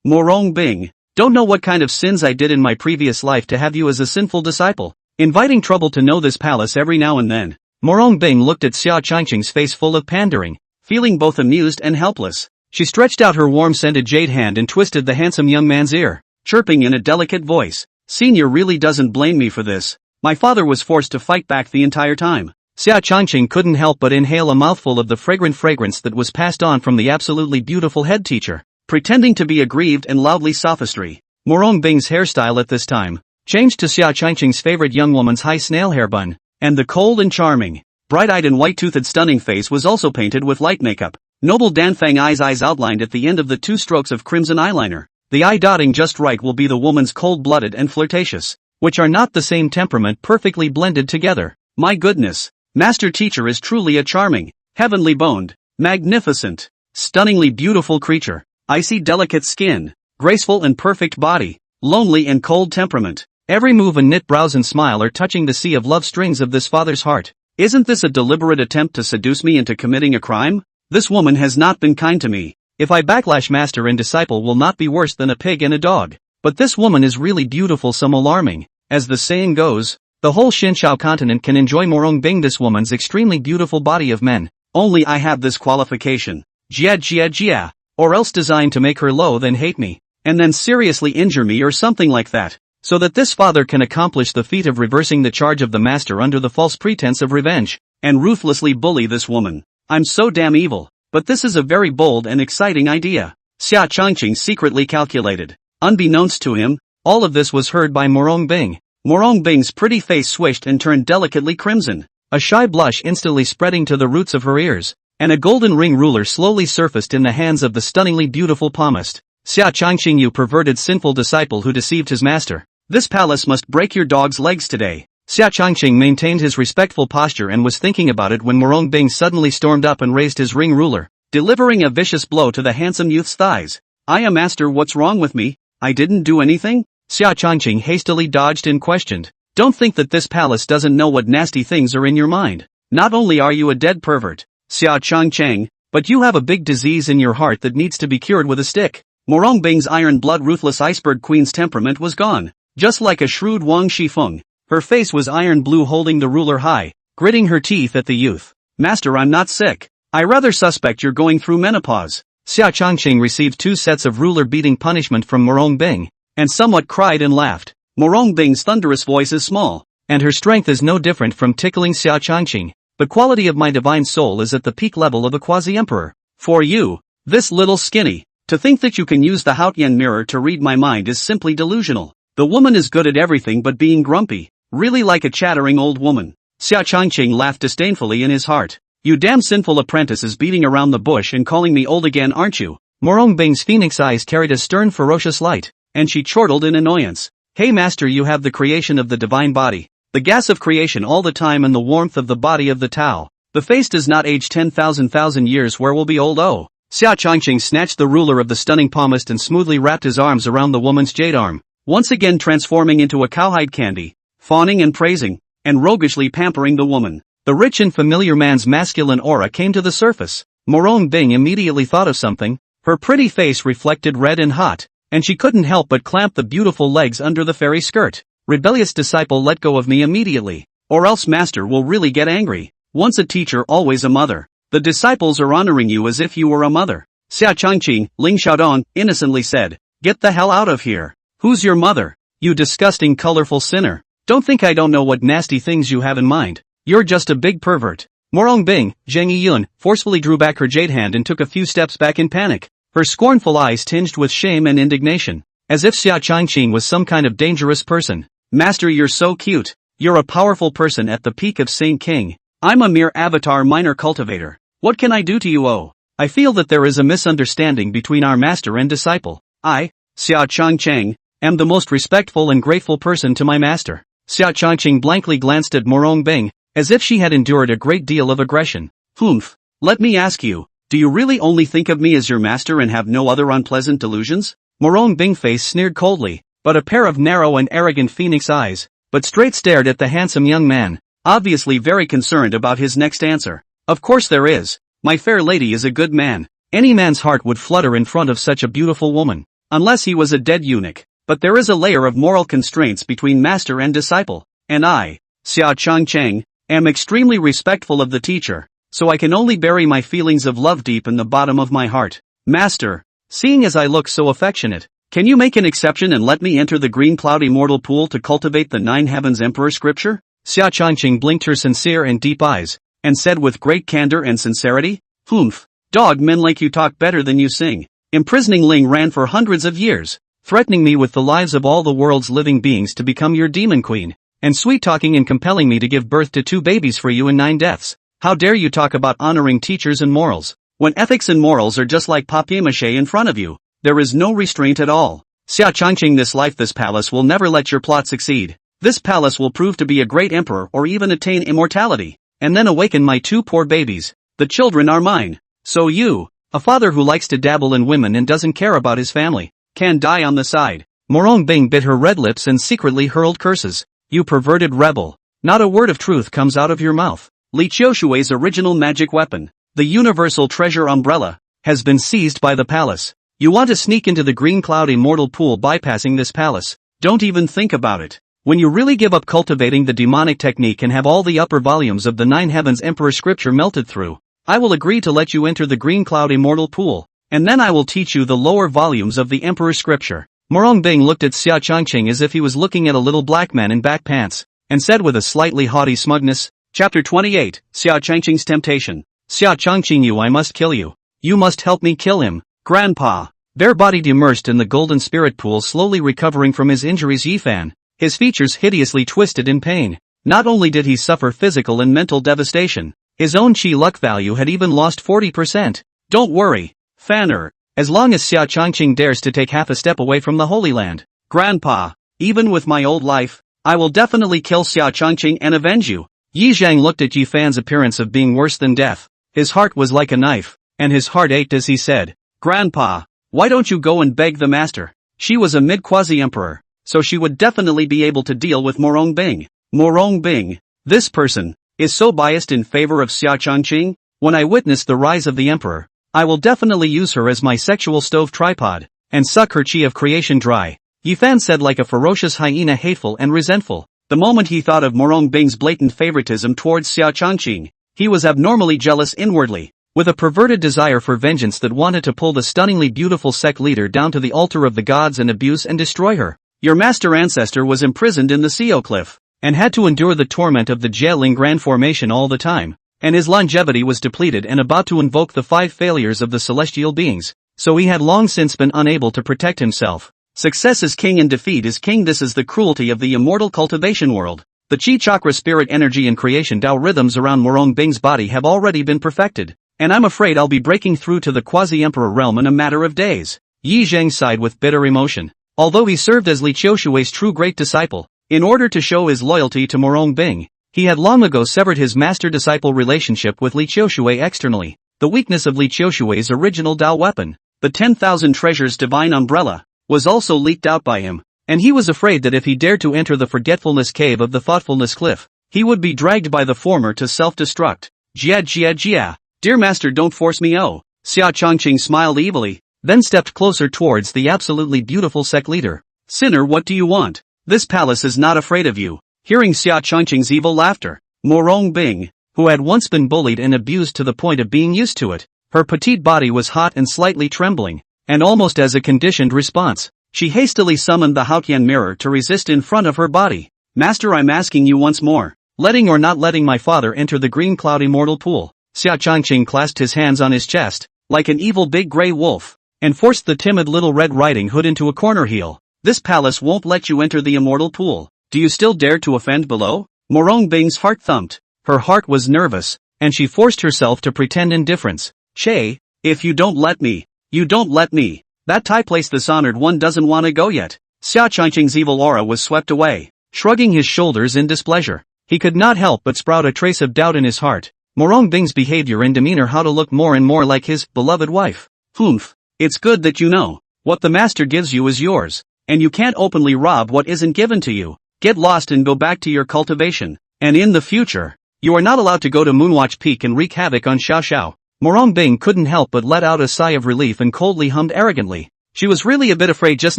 Murong Bing, don't know what kind of sins I did in my previous life to have you as a sinful disciple, inviting trouble to know this palace every now and then. Murong Bing looked at Xia Changqing's face full of pandering, feeling both amused and helpless. She stretched out her warm-scented jade hand and twisted the handsome young man's ear, chirping in a delicate voice. Senior really doesn't blame me for this. My father was forced to fight back the entire time. Xia Changqing couldn't help but inhale a mouthful of the fragrant fragrance that was passed on from the absolutely beautiful head teacher, pretending to be aggrieved and loudly sophistry. Murong Bing's hairstyle at this time changed to Xia Changqing's favorite young woman's high snail hair bun, and the cold and charming, bright-eyed and white-toothed stunning face was also painted with light makeup. Noble Danfang eyes outlined at the end of the 2 strokes of crimson eyeliner. The eye dotting just right will be the woman's cold-blooded and flirtatious, which are not the same temperament perfectly blended together. My goodness. Master Teacher is truly a charming, heavenly boned, magnificent, stunningly beautiful creature. Icy delicate skin, graceful and perfect body, lonely and cold temperament. Every move and knit brows and smile are touching the sea of love strings of this father's heart. Isn't this a deliberate attempt to seduce me into committing a crime? This woman has not been kind to me. If I backlash, master and disciple will not be worse than a pig and a dog. But this woman is really beautiful, some alarming. As the saying goes, the whole Xinqiao continent can enjoy Murong Bing, this woman's extremely beautiful body of men. Only I have this qualification. Jia, or else designed to make her loathe and hate me, and then seriously injure me or something like that, so that this father can accomplish the feat of reversing the charge of the master under the false pretense of revenge, and ruthlessly bully this woman. I'm so damn evil, but this is a very bold and exciting idea. Xia Changqing secretly calculated. Unbeknownst to him, all of this was heard by Murong Bing. Murong Bing's pretty face swished and turned delicately crimson, a shy blush instantly spreading to the roots of her ears, and a golden ring ruler slowly surfaced in the hands of the stunningly beautiful palmist. Xia Changqing, you perverted sinful disciple who deceived his master. This palace must break your dog's legs today. Xia Changqing maintained his respectful posture and was thinking about it when Murong Bing suddenly stormed up and raised his ring ruler, delivering a vicious blow to the handsome youth's thighs. Master, what's wrong with me? I didn't do anything? Xia Changqing hastily dodged and questioned. Don't think that this palace doesn't know what nasty things are in your mind. Not only are you a dead pervert, Xia Changqing, but you have a big disease in your heart that needs to be cured with a stick. Murong Bing's iron blood ruthless iceberg queen's temperament was gone. Just like a shrewd Wang Shifeng, her face was iron blue, holding the ruler high, gritting her teeth at the youth. Master, I'm not sick. I rather suspect you're going through menopause. Xia Changqing received 2 sets of ruler beating punishment from Murong Bing, and somewhat cried and laughed. Murong Bing's thunderous voice is small, and her strength is no different from tickling Xia Changqing. The quality of my divine soul is at the peak level of a quasi-emperor. For you, this little skinny, to think that you can use the Haotian mirror to read my mind is simply delusional. The woman is good at everything but being grumpy, really like a chattering old woman. Xia Changqing laughed disdainfully in his heart. You damn sinful apprentice is beating around the bush and calling me old again, aren't you? Murong Bing's phoenix eyes carried a stern ferocious light, and she chortled in annoyance. Hey master, you have the creation of the divine body, the gas of creation all the time and the warmth of the body of the Tao. The face does not age 10,000 years, where will be old? Oh. Xia Changqing snatched the ruler of the stunning palmist and smoothly wrapped his arms around the woman's jade arm, once again transforming into a cowhide candy, fawning and praising, and roguishly pampering the woman. The rich and familiar man's masculine aura came to the surface. Murong Bing immediately thought of something. Her pretty face reflected red and hot, and she couldn't help but clamp the beautiful legs under the fairy skirt. Rebellious disciple, let go of me immediately, or else master will really get angry. Once a teacher, always a mother. The disciples are honoring you as if you were a mother. Xia Changqing, Ling Xiaodong, innocently said. Get the hell out of here. Who's your mother? You disgusting colorful sinner. Don't think I don't know what nasty things you have in mind. You're just a big pervert. Murong Bing, Zheng Yiyun, forcefully drew back her jade hand and took a few steps back in panic, her scornful eyes tinged with shame and indignation, as if Xia Changqing was some kind of dangerous person. Master, you're so cute. You're a powerful person at the peak of Saint King. I'm a mere avatar minor cultivator. What can I do to you? Oh, I feel that there is a misunderstanding between our master and disciple. I, Xia Changqing, am the most respectful and grateful person to my master. Xia Changqing blankly glanced at Murong Bing, as if she had endured a great deal of aggression. Humph. Let me ask you, do you really only think of me as your master and have no other unpleasant delusions? Murong Bing face sneered coldly, but a pair of narrow and arrogant phoenix eyes, but straight stared at the handsome young man, obviously very concerned about his next answer. Of course there is. My fair lady is a good man. Any man's heart would flutter in front of such a beautiful woman, unless he was a dead eunuch. But there is a layer of moral constraints between master and disciple, and I, Xia Changqing, am extremely respectful of the teacher, so I can only bury my feelings of love deep in the bottom of my heart. Master, seeing as I look so affectionate, can you make an exception and let me enter the green cloud immortal pool to cultivate the 9 heavens emperor scripture? Xia Changqing blinked her sincere and deep eyes, and said with great candor and sincerity, Humph, dog men like you talk better than you sing. Imprisoning Ling ran for hundreds of years, threatening me with the lives of all the world's living beings to become your demon queen, and sweet-talking and compelling me to give birth to 2 babies for you in 9 deaths. How dare you talk about honoring teachers and morals, when ethics and morals are just like papier-mâché in front of you? There is no restraint at all. Xia Changqing, this palace will never let your plot succeed. This palace will prove to be a great emperor or even attain immortality, and then awaken my 2 poor babies. The children are mine. So you, a father who likes to dabble in women and doesn't care about his family, can die on the side. Murong Bing bit her red lips and secretly hurled curses. You perverted rebel. Not a word of truth comes out of your mouth. Li Qiushui's original magic weapon, the universal treasure umbrella, has been seized by the palace. You want to sneak into the green cloud immortal pool bypassing this palace? Don't even think about it. When you really give up cultivating the demonic technique and have all the upper volumes of the 9 heavens emperor scripture melted through, I will agree to let you enter the green cloud immortal pool, and then I will teach you the lower volumes of the emperor scripture. Murong Bing looked at Xia Changqing as if he was looking at a little black man in back pants, and said with a slightly haughty smugness, Chapter 28, Xia Changqing's Temptation. Xia Changqing, I must kill you. You must help me kill him. Grandpa. Bare-bodied, immersed in the golden spirit pool, slowly recovering from his injuries, Ye Fan, his features hideously twisted in pain. Not only did he suffer physical and mental devastation, his own chi luck value had even lost 40%. Don't worry, Fanner, as long as Xia Changqing dares to take half a step away from the Holy Land. Grandpa, even with my old life, I will definitely kill Xia Changqing and avenge you. Yi Zhang looked at Yi Fan's appearance of being worse than death. His heart was like a knife, and his heart ached as he said, Grandpa, why don't you go and beg the master? She was a mid-quasi-emperor, so she would definitely be able to deal with Murong Bing. Murong Bing, this person, is so biased in favor of Xia Changqing. When I witness the rise of the emperor, I will definitely use her as my sexual stove tripod, and suck her chi of creation dry. Yi Fan said like a ferocious hyena, hateful and resentful. The moment he thought of Murong Bing's blatant favoritism towards Xia Changqing, he was abnormally jealous inwardly, with a perverted desire for vengeance that wanted to pull the stunningly beautiful sect leader down to the altar of the gods and abuse and destroy her. Your master ancestor was imprisoned in the Seo Cliff, and had to endure the torment of the Jieling Grand Formation all the time, and his longevity was depleted and about to invoke the 5 failures of the celestial beings, so he had long since been unable to protect himself. Success is king and defeat is king. This is the cruelty of the immortal cultivation world. The chi chakra spirit energy and creation Tao rhythms around Murong Bing's body have already been perfected, and I'm afraid I'll be breaking through to the quasi-emperor realm in a matter of days. Yi Zheng sighed with bitter emotion. Although he served as Li Qiushui's true great disciple, in order to show his loyalty to Murong Bing, he had long ago severed his master-disciple relationship with Li Qiushui externally. The weakness of Li Qiushui's original Tao weapon, the 10,000 treasures divine umbrella, was also leaked out by him, and he was afraid that if he dared to enter the forgetfulness cave of the thoughtfulness cliff, he would be dragged by the former to self-destruct. Jia. Dear master, don't force me. Oh. Xia Chongqing smiled evilly, then stepped closer towards the absolutely beautiful sect leader. Sinner, what do you want? This palace is not afraid of you. Hearing Xia Chongqing's evil laughter, Murong Bing, who had once been bullied and abused to the point of being used to it, her petite body was hot and slightly trembling, and almost as a conditioned response, she hastily summoned the Haotian mirror to resist in front of her body. Master, I'm asking you once more, letting or not letting my father enter the green cloud immortal pool? Xia Chongqing clasped his hands on his chest, like an evil big grey wolf, and forced the timid little Red Riding Hood into a corner heel. This palace won't let you enter the immortal pool. Do you still dare to offend below? Murong Bing's heart thumped. Her heart was nervous, and she forced herself to pretend indifference. Che, if you don't let me, you don't let me. That Thai place this honored one doesn't want to go yet. Xia Chongqing's evil aura was swept away. Shrugging his shoulders in displeasure, he could not help but sprout a trace of doubt in his heart. Murong Bing's behavior and demeanor how to look more and more like his beloved wife. Humph. It's good that you know. What the master gives you is yours, and you can't openly rob what isn't given to you. Get lost and go back to your cultivation. And in the future, you are not allowed to go to Moonwatch Peak and wreak havoc on Xiao Xiao. Murong Bing couldn't help but let out a sigh of relief and coldly hummed arrogantly. She was really a bit afraid just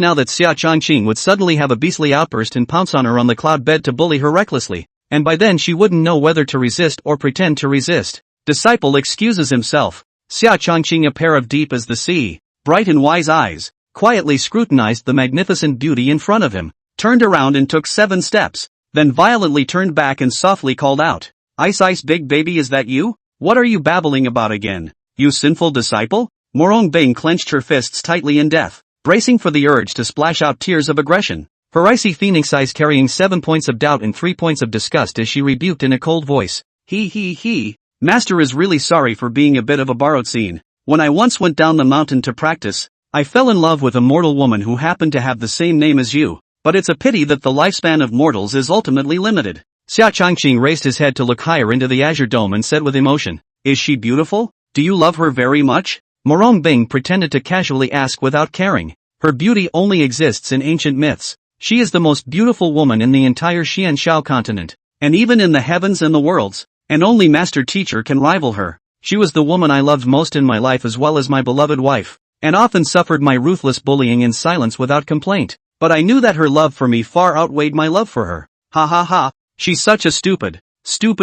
now that Xia Chongqing would suddenly have a beastly outburst and pounce on her on the cloud bed to bully her recklessly, and by then she wouldn't know whether to resist or pretend to resist. Disciple excuses himself. Xia Chongqing, a pair of deep as the sea, bright and wise eyes, quietly scrutinized the magnificent beauty in front of him, turned around and took 7 steps, then violently turned back and softly called out, Ice big baby, is that you? What are you babbling about again, you sinful disciple? Murong Bing clenched her fists tightly in death, bracing for the urge to splash out tears of aggression, her icy phoenix eyes carrying 7 points of doubt and 3 points of disgust as she rebuked in a cold voice. He. Master is really sorry for being a bit of a borrowed scene. When I once went down the mountain to practice, I fell in love with a mortal woman who happened to have the same name as you, but it's a pity that the lifespan of mortals is ultimately limited. Xia Chongqing raised his head to look higher into the azure dome and said with emotion, Is she beautiful? Do you love her very much? Murong Bing pretended to casually ask without caring. Her beauty only exists in ancient myths. She is the most beautiful woman in the entire Xianxiao continent, and even in the heavens and the worlds, and only master teacher can rival her. She was the woman I loved most in my life as well as my beloved wife, and often suffered my ruthless bullying in silence without complaint, but I knew that her love for me far outweighed my love for her. Ha. She's such a stupid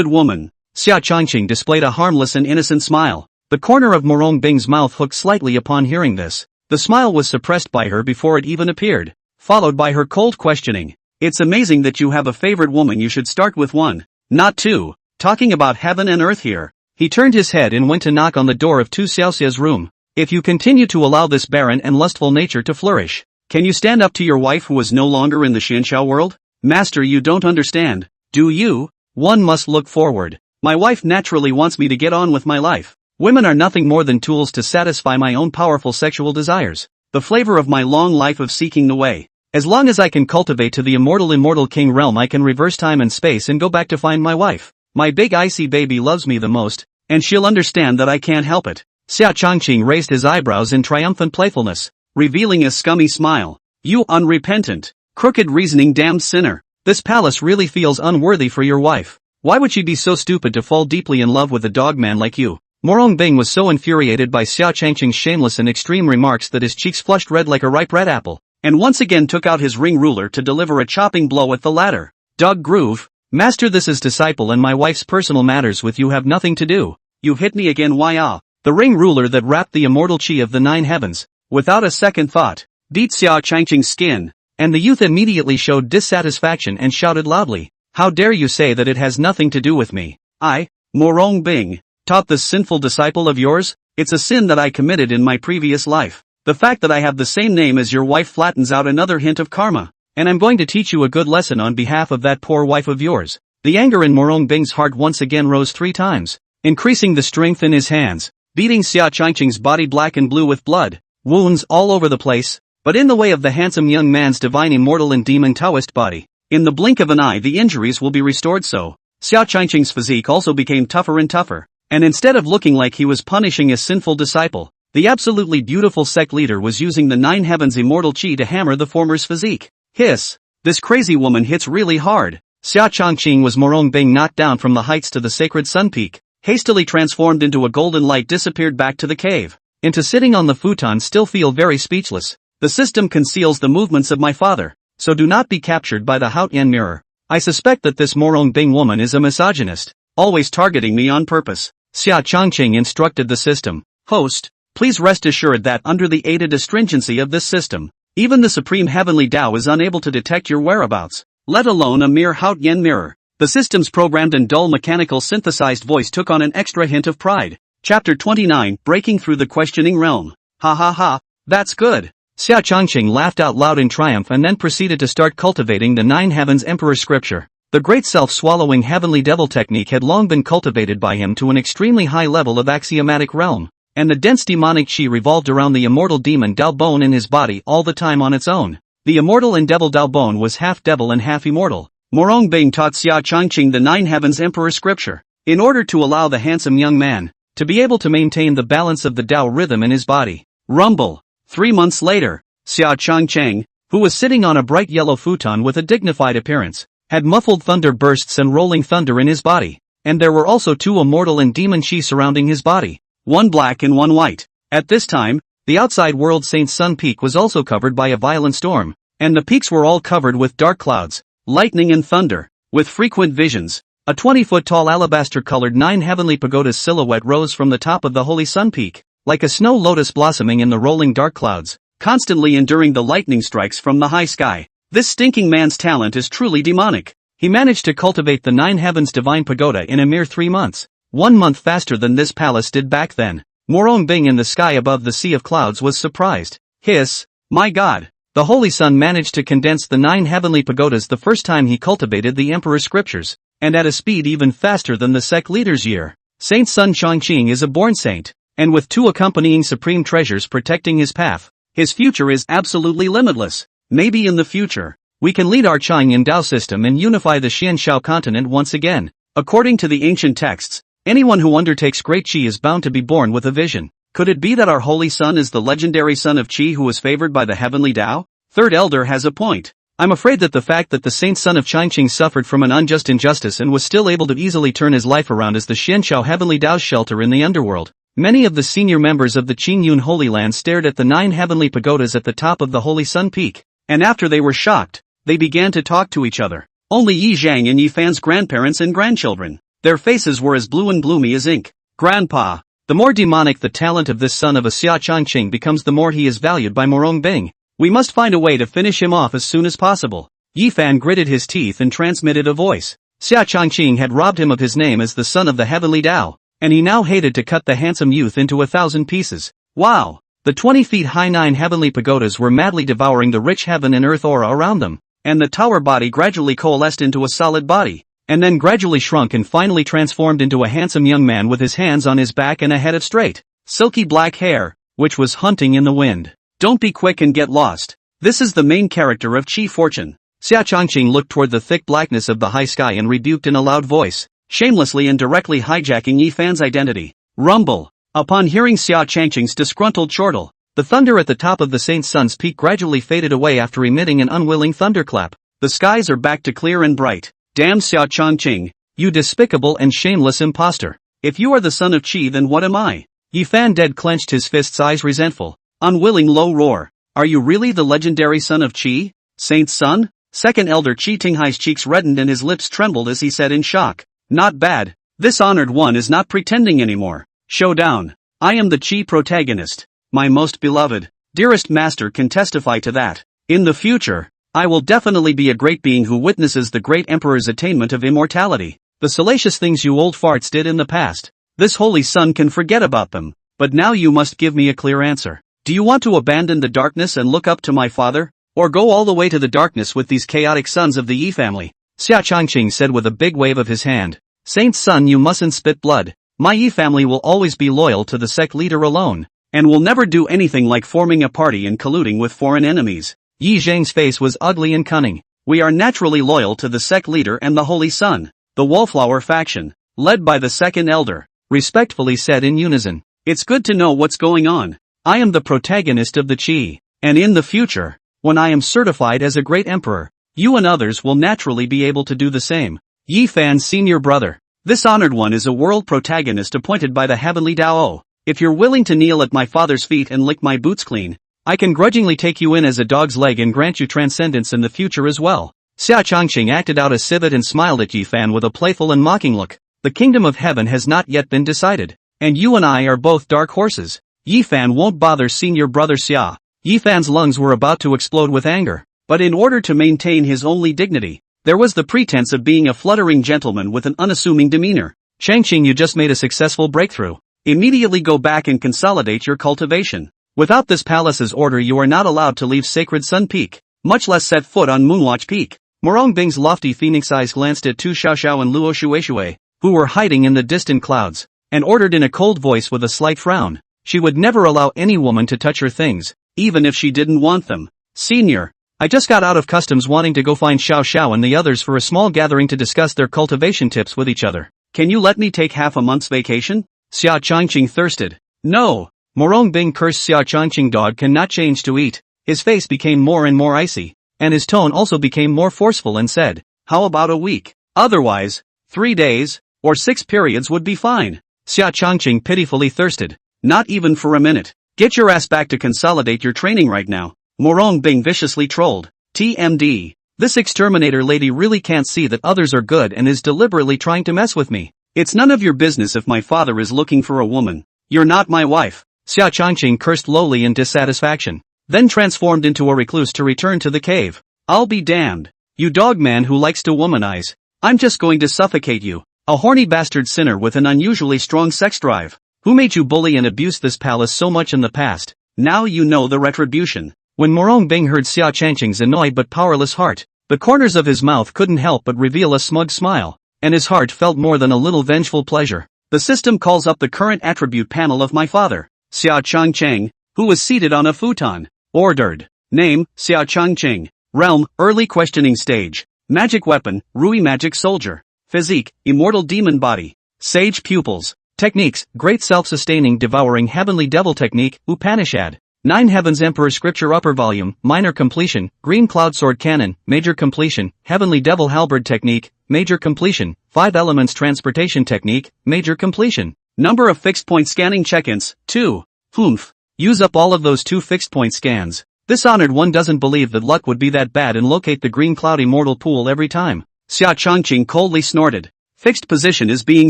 woman. Xia Chongqing displayed a harmless and innocent smile. The corner of Murong Bing's mouth hooked slightly upon hearing this. The smile was suppressed by her before it even appeared, followed by her cold questioning. It's amazing that you have a favorite woman. You should start with one, not two. Talking about heaven and earth here. He turned his head and went to knock on the door of Tu Xiaoxia's room. If you continue to allow this barren and lustful nature to flourish, can you stand up to your wife who is no longer in the Xianxiao world? Master, you don't understand, do you? One must look forward. My wife naturally wants me to get on with my life. Women are nothing more than tools to satisfy my own powerful sexual desires. The flavor of my long life of seeking the way. As long as I can cultivate to the immortal king realm, I can reverse time and space and go back to find my wife. My big icy baby loves me the most, and she'll understand that I can't help it. Xia Chongqing raised his eyebrows in triumphant playfulness, revealing a scummy smile. You unrepentant, crooked reasoning damned sinner. This palace really feels unworthy for your wife. Why would she be so stupid to fall deeply in love with a dogman like you? Murong Bing was so infuriated by Xia Chongqing's shameless and extreme remarks that his cheeks flushed red like a ripe red apple, and once again took out his ring ruler to deliver a chopping blow at the latter. Dog groove. Master, this is disciple and my wife's personal matters with you have nothing to do. You hit me again, why? The ring ruler that wrapped the immortal chi of the 9 heavens, without a second thought, beat Xia Chongqing's skin, and the youth immediately showed dissatisfaction and shouted loudly, How dare you say that it has nothing to do with me? I, Murong Bing, taught this sinful disciple of yours? It's a sin that I committed in my previous life. The fact that I have the same name as your wife flattens out another hint of karma. And I'm going to teach you a good lesson on behalf of that poor wife of yours. The anger in Murong Bing's heart once again rose 3 times, increasing the strength in his hands, beating Xia Changqing's body black and blue with blood, wounds all over the place, but in the way of the handsome young man's divine immortal and demon Taoist body. In the blink of an eye the injuries will be restored. So, Xia Changqing's physique also became tougher and tougher, and instead of looking like he was punishing a sinful disciple, the absolutely beautiful sect leader was using the 9 heavens immortal chi to hammer the former's physique. Hiss! This crazy woman hits really hard. Xia Changqing was Murong Bing knocked down from the heights to the sacred sun peak, hastily transformed into a golden light disappeared back to the cave, into sitting on the futon still feel very speechless. The system conceals the movements of my father, so do not be captured by the Haotian mirror. I suspect that this Murong Bing woman is a misogynist, always targeting me on purpose. Xia Changqing instructed the system. Host, please rest assured that under the aided astringency of this system, even the supreme heavenly Tao is unable to detect your whereabouts, let alone a mere Haotian mirror. The system's programmed and dull mechanical synthesized voice took on an extra hint of pride. Chapter 29, Breaking Through the Questioning Realm. Ha ha ha, that's good. Xia Changqing laughed out loud in triumph and then proceeded to start cultivating the 9 heavens emperor scripture. The great self-swallowing heavenly devil technique had long been cultivated by him to an extremely high level of axiomatic realm, and the dense demonic chi revolved around the immortal demon Dao bone in his body all the time on its own. The immortal and devil Dao bone was half devil and half immortal. Murong Bing taught Xia Changqing the 9 heavens emperor scripture, in order to allow the handsome young man to be able to maintain the balance of the Dao rhythm in his body. Rumble. 3 months later, Xia Changqing, who was sitting on a bright yellow futon with a dignified appearance, had muffled thunder bursts and rolling thunder in his body, and there were also 2 immortal and demon chi surrounding his body, one black and one white. At this time, the outside world Saint Sun Peak was also covered by a violent storm, and the peaks were all covered with dark clouds, lightning and thunder, with frequent visions. A 20-foot-tall alabaster-colored 9 heavenly pagoda's silhouette rose from the top of the holy sun peak, like a snow lotus blossoming in the rolling dark clouds, constantly enduring the lightning strikes from the high sky. This stinking man's talent is truly demonic. He managed to cultivate the 9 heavens divine pagoda in a mere 3 months, 1 month faster than this palace did back then. Murong Bing in the sky above the sea of clouds was surprised. Hiss, my god! The Holy Sun managed to condense the 9 heavenly pagodas the first time he cultivated the Emperor's scriptures, and at a speed even faster than the sect leader's year. Saint Sun Changqing is a born saint, and with 2 accompanying supreme treasures protecting his path, his future is absolutely limitless. Maybe in the future, we can lead our Chang'an Dao system and unify the Xianshao continent once again. According to the ancient texts, anyone who undertakes great Qi is bound to be born with a vision. Could it be that our holy son is the legendary son of Qi who was favored by the heavenly Tao? Third Elder has a point. I'm afraid that the fact that the saint son of Changqing suffered from an unjust injustice and was still able to easily turn his life around as the Xianshao heavenly Tao's shelter in the underworld. Many of the senior members of the Qingyun Holy Land stared at the 9 heavenly pagodas at the top of the holy sun peak, and after they were shocked, they began to talk to each other. Only Yi Zhang and Yi Fan's grandparents and grandchildren. Their faces were as blue and gloomy as ink. Grandpa. The more demonic the talent of this son of a Xia Changqing becomes, the more he is valued by Murong Bing. We must find a way to finish him off as soon as possible. Yi Fan gritted his teeth and transmitted a voice. Xia Changqing had robbed him of his name as the son of the heavenly Tao, and he now hated to cut the handsome youth into 1,000 pieces. Wow! The 20 feet high 9 heavenly pagodas were madly devouring the rich heaven and earth aura around them, and the tower body gradually coalesced into a solid body, and then gradually shrunk and finally transformed into a handsome young man with his hands on his back and a head of straight, silky black hair, which was hunting in the wind. Don't be quick and get lost. This is the main character of Qi Fortune. Xia Changqing looked toward the thick blackness of the high sky and rebuked in a loud voice, shamelessly and directly hijacking Yi Fan's identity. Rumble. Upon hearing Xia Changqing's disgruntled chortle, the thunder at the top of the Saint Sun's peak gradually faded away after emitting an unwilling thunderclap. The skies are back to clear and bright. Damn Xia Changqing, you despicable and shameless imposter. If you are the son of Qi, then what am I? Yi Fan dead clenched his fists, eyes resentful, unwilling low roar. Are you really the legendary son of Qi? Saint Sun? Second Elder Qi Tinghai's cheeks reddened and his lips trembled as he said in shock. Not bad. This honored one is not pretending anymore. Showdown. I am the Qi protagonist. My most beloved, dearest master can testify to that. In the future, I will definitely be a great being who witnesses the great emperor's attainment of immortality. The salacious things you old farts did in the past, this holy sun can forget about them, but now you must give me a clear answer. Do you want to abandon the darkness and look up to my father? Or go all the way to the darkness with these chaotic sons of the Yi family? Xia Changqing said with a big wave of his hand. Saint's son, you mustn't spit blood. My Yi family will always be loyal to the sect leader alone, and will never do anything like forming a party and colluding with foreign enemies. Yi Zhang's face was ugly and cunning. We are naturally loyal to the sect leader and the Holy Sun, the Wallflower faction, led by the second elder, respectfully said in unison. It's good to know what's going on. I am the protagonist of the Qi, and in the future, when I am certified as a great emperor, you and others will naturally be able to do the same. Yi Fan's senior brother. This honored one is a world protagonist appointed by the heavenly Dao. If you're willing to kneel at my father's feet and lick my boots clean, I can grudgingly take you in as a dog's leg and grant you transcendence in the future as well. Xia Changqing acted out a civet and smiled at Yi Fan with a playful and mocking look. The kingdom of heaven has not yet been decided, and you and I are both dark horses. Yi Fan won't bother senior brother Xia. Yi Fan's lungs were about to explode with anger, but in order to maintain his only dignity, there was the pretense of being a fluttering gentleman with an unassuming demeanor. Changqing, you just made a successful breakthrough. Immediately go back and consolidate your cultivation. Without this palace's order you are not allowed to leave Sacred Sun Peak, much less set foot on Moonwatch Peak. Murong Bing's lofty phoenix eyes glanced at Tu Xiaoxiao and Luo Shueishui, who were hiding in the distant clouds, and ordered in a cold voice with a slight frown. She would never allow any woman to touch her things, even if she didn't want them. Senior, I just got out of customs wanting to go find Xiao Xiao and the others for a small gathering to discuss their cultivation tips with each other. Can you let me take half a month's vacation? Xia Changqing thirsted. No. Murong Bing cursed. Xia Changqing, dog cannot change to eat. His face became more and more icy, and his tone also became more forceful and said, how about a week? Otherwise, 3 days, or 6 periods would be fine. Xia Changqing pitifully thirsted. Not even for a minute. Get your ass back to consolidate your training right now. Murong Bing viciously trolled. TMD. This exterminator lady really can't see that others are good and is deliberately trying to mess with me. It's none of your business if my father is looking for a woman. You're not my wife. Xia Changqing cursed lowly in dissatisfaction, then transformed into a recluse to return to the cave. I'll be damned. You dog man who likes to womanize. I'm just going to suffocate you. A horny bastard sinner with an unusually strong sex drive. Who made you bully and abuse this palace so much in the past? Now you know the retribution. When Murong Bing heard Xia Changqing's annoyed but powerless heart, the corners of his mouth couldn't help but reveal a smug smile, and his heart felt more than a little vengeful pleasure. The system calls up the current attribute panel of my father, Xia Changqing, who was seated on a futon. Ordered. Name, Xia Changqing. Realm, early questioning stage. Magic weapon, Rui magic soldier. Physique, immortal demon body. Sage pupils. Techniques, great self-sustaining devouring heavenly devil technique, Upanishad. 9 Heavens Emperor Scripture upper volume, minor completion, green cloud sword cannon, major completion, heavenly devil halberd technique, major completion, 5 elements transportation technique, major completion. Number of fixed point scanning check-ins, 2. Humph. Use up all of those 2 fixed point scans. This honored one doesn't believe that luck would be that bad and locate the green cloud immortal pool every time. Xia Changqing coldly snorted. Fixed position is being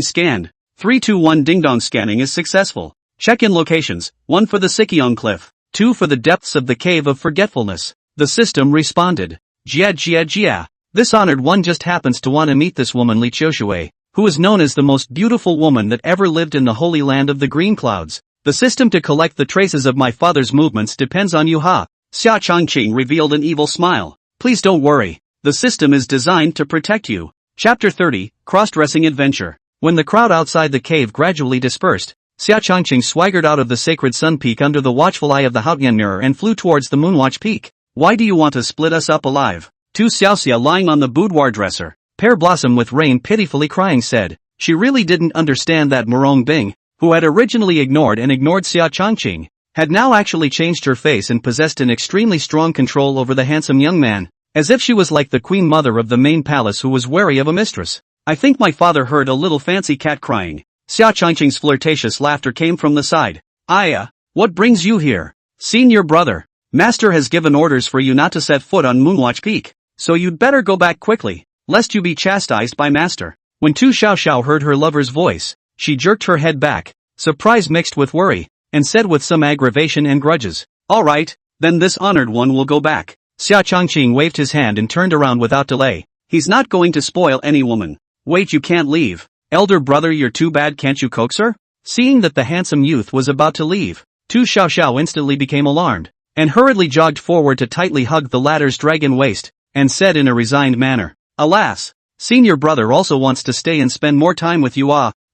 scanned. 321 ding-dong scanning is successful. Check-in locations, 1 for the Sikyong Cliff, 2 for the depths of the Cave of Forgetfulness. The system responded. Jia Jia Jia. This honored one just happens to want to meet this woman Li Qiushui, who is known as the most beautiful woman that ever lived in the holy land of the green clouds. The system to collect the traces of my father's movements depends on you, ha. Xia Changqing revealed an evil smile. Please don't worry. The system is designed to protect you. Chapter 30, Cross-Dressing Adventure. When the crowd outside the cave gradually dispersed, Xia Changqing swaggered out of the Sacred Sun Peak under the watchful eye of the Haotian mirror and flew towards the Moonwatch Peak. Why do you want to split us up alive? Tu Xiaoxia lying on the boudoir dresser, Pear Blossom with Rain pitifully crying said. She really didn't understand that Murong Bing, who had originally ignored Xia Changqing, had now actually changed her face and possessed an extremely strong control over the handsome young man, as if she was like the queen mother of the main palace who was wary of a mistress. I think my father heard a little fancy cat crying. Xia Changqing's flirtatious laughter came from the side. Aya, what brings you here? Senior brother. Master has given orders for you not to set foot on Moonwatch Peak, so you'd better go back quickly, lest you be chastised by Master. When Tu Xiaoxiao heard her lover's voice, she jerked her head back, surprise mixed with worry, and said with some aggravation and grudges, all right, then this honored one will go back. Xia Changqing waved his hand and turned around without delay. He's not going to spoil any woman. Wait, you can't leave. Elder brother, you're too bad, can't you coax her? Seeing that the handsome youth was about to leave, Tu Xiaoxiao instantly became alarmed, and hurriedly jogged forward to tightly hug the latter's dragon waist, and said in a resigned manner, "Alas, senior brother also wants to stay and spend more time with you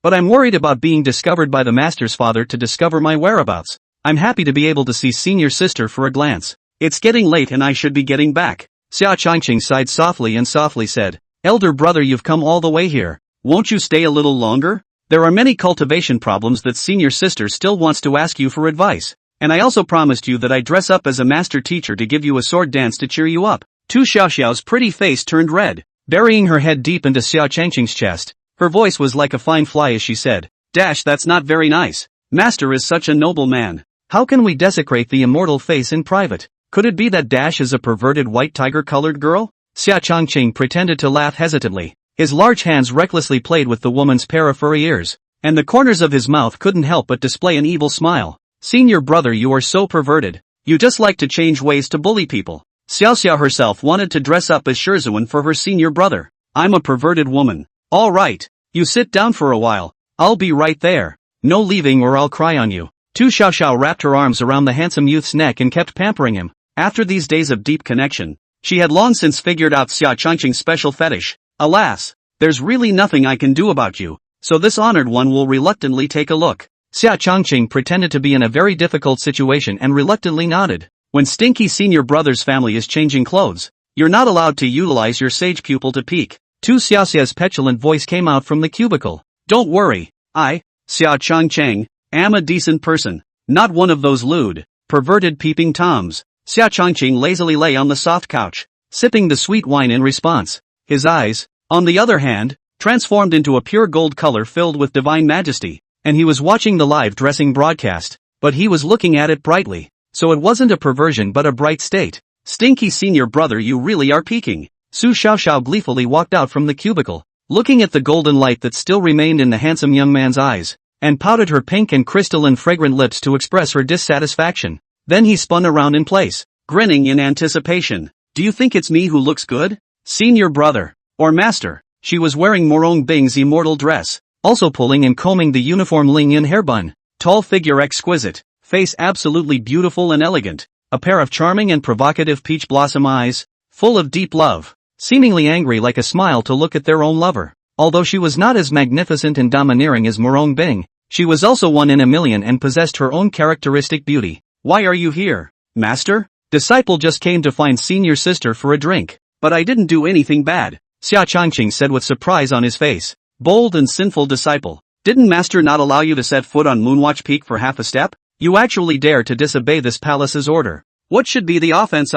but I'm worried about being discovered by the master's father to discover my whereabouts. I'm happy to be able to see senior sister for a glance. It's getting late and I should be getting back." Xia Changqing sighed softly and softly said, "Elder brother, you've come all the way here. Won't you stay a little longer? There are many cultivation problems that senior sister still wants to ask you for advice. And I also promised you that I'd dress up as a master teacher to give you a sword dance to cheer you up." Tu Xiaoxiao's pretty face turned red. Burying her head deep into Xia Changqing's chest, her voice was like a fine fly as she said, "That's not very nice. Master is such a noble man. How can we desecrate the immortal face in private? Could it be that Dash is a perverted white tiger-colored girl?" Xia Changqing pretended to laugh hesitantly. His large hands recklessly played with the woman's pair of furry ears, and the corners of his mouth couldn't help but display an evil smile. "Senior brother, you are so perverted. You just like to change ways to bully people." Xiaoxiao herself wanted to dress up as Shizuan for her senior brother. "I'm a perverted woman. All right, you sit down for a while. I'll be right there. No leaving or I'll cry on you." Tu Xiaoxiao wrapped her arms around the handsome youth's neck and kept pampering him. After these days of deep connection, she had long since figured out Xia Changqing's special fetish. "Alas, there's really nothing I can do about you, so this honored one will reluctantly take a look." Xia Changqing pretended to be in a very difficult situation and reluctantly nodded. "When stinky senior brother's family is changing clothes, you're not allowed to utilize your sage pupil to peek." Tu Xiaoxia's petulant voice came out from the cubicle. "Don't worry, I, Xia Changqing, am a decent person, not one of those lewd, perverted peeping toms." Xia Changqing lazily lay on the soft couch, sipping the sweet wine in response. His eyes, on the other hand, transformed into a pure gold color filled with divine majesty, and he was watching the live dressing broadcast, but he was looking at it brightly, so it wasn't a perversion but a bright state. "Stinky senior brother, you really are peeking." Su Xiaoxiao gleefully walked out from the cubicle, looking at the golden light that still remained in the handsome young man's eyes, and pouted her pink and crystalline fragrant lips to express her dissatisfaction. Then he spun around in place, grinning in anticipation. "Do you think it's me who looks good? Senior brother, or master?" She was wearing Murong Bing's immortal dress, also pulling and combing the uniform Ling-Yin hairbun. Tall figure exquisite, face absolutely beautiful and elegant, a pair of charming and provocative peach blossom eyes, full of deep love, seemingly angry like a smile to look at their own lover. Although she was not as magnificent and domineering as Murong Bing, she was also one in a million and possessed her own characteristic beauty. "Why are you here, master?" "Disciple just came to find senior sister for a drink, but I didn't do anything bad," Xia Changqing said with surprise on his face. "Bold and sinful disciple. Didn't master not allow you to set foot on Moonwatch Peak for half a step? You actually dare to disobey this palace's order. What should be the offense?"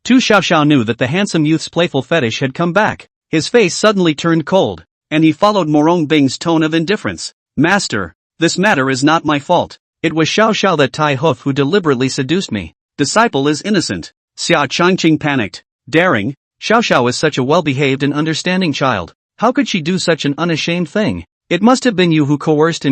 Tu Xiaoxiao knew that the handsome youth's playful fetish had come back. His face suddenly turned cold, and he followed Murong Bing's tone of indifference. "Master, this matter is not my fault. It was Xiaoxiao that Tai Hoof who deliberately seduced me. Disciple is innocent." Xia Changqing panicked. Daring? Xiaoxiao is such a well-behaved and understanding child. How could she do such an unashamed thing? "It must have been you who coerced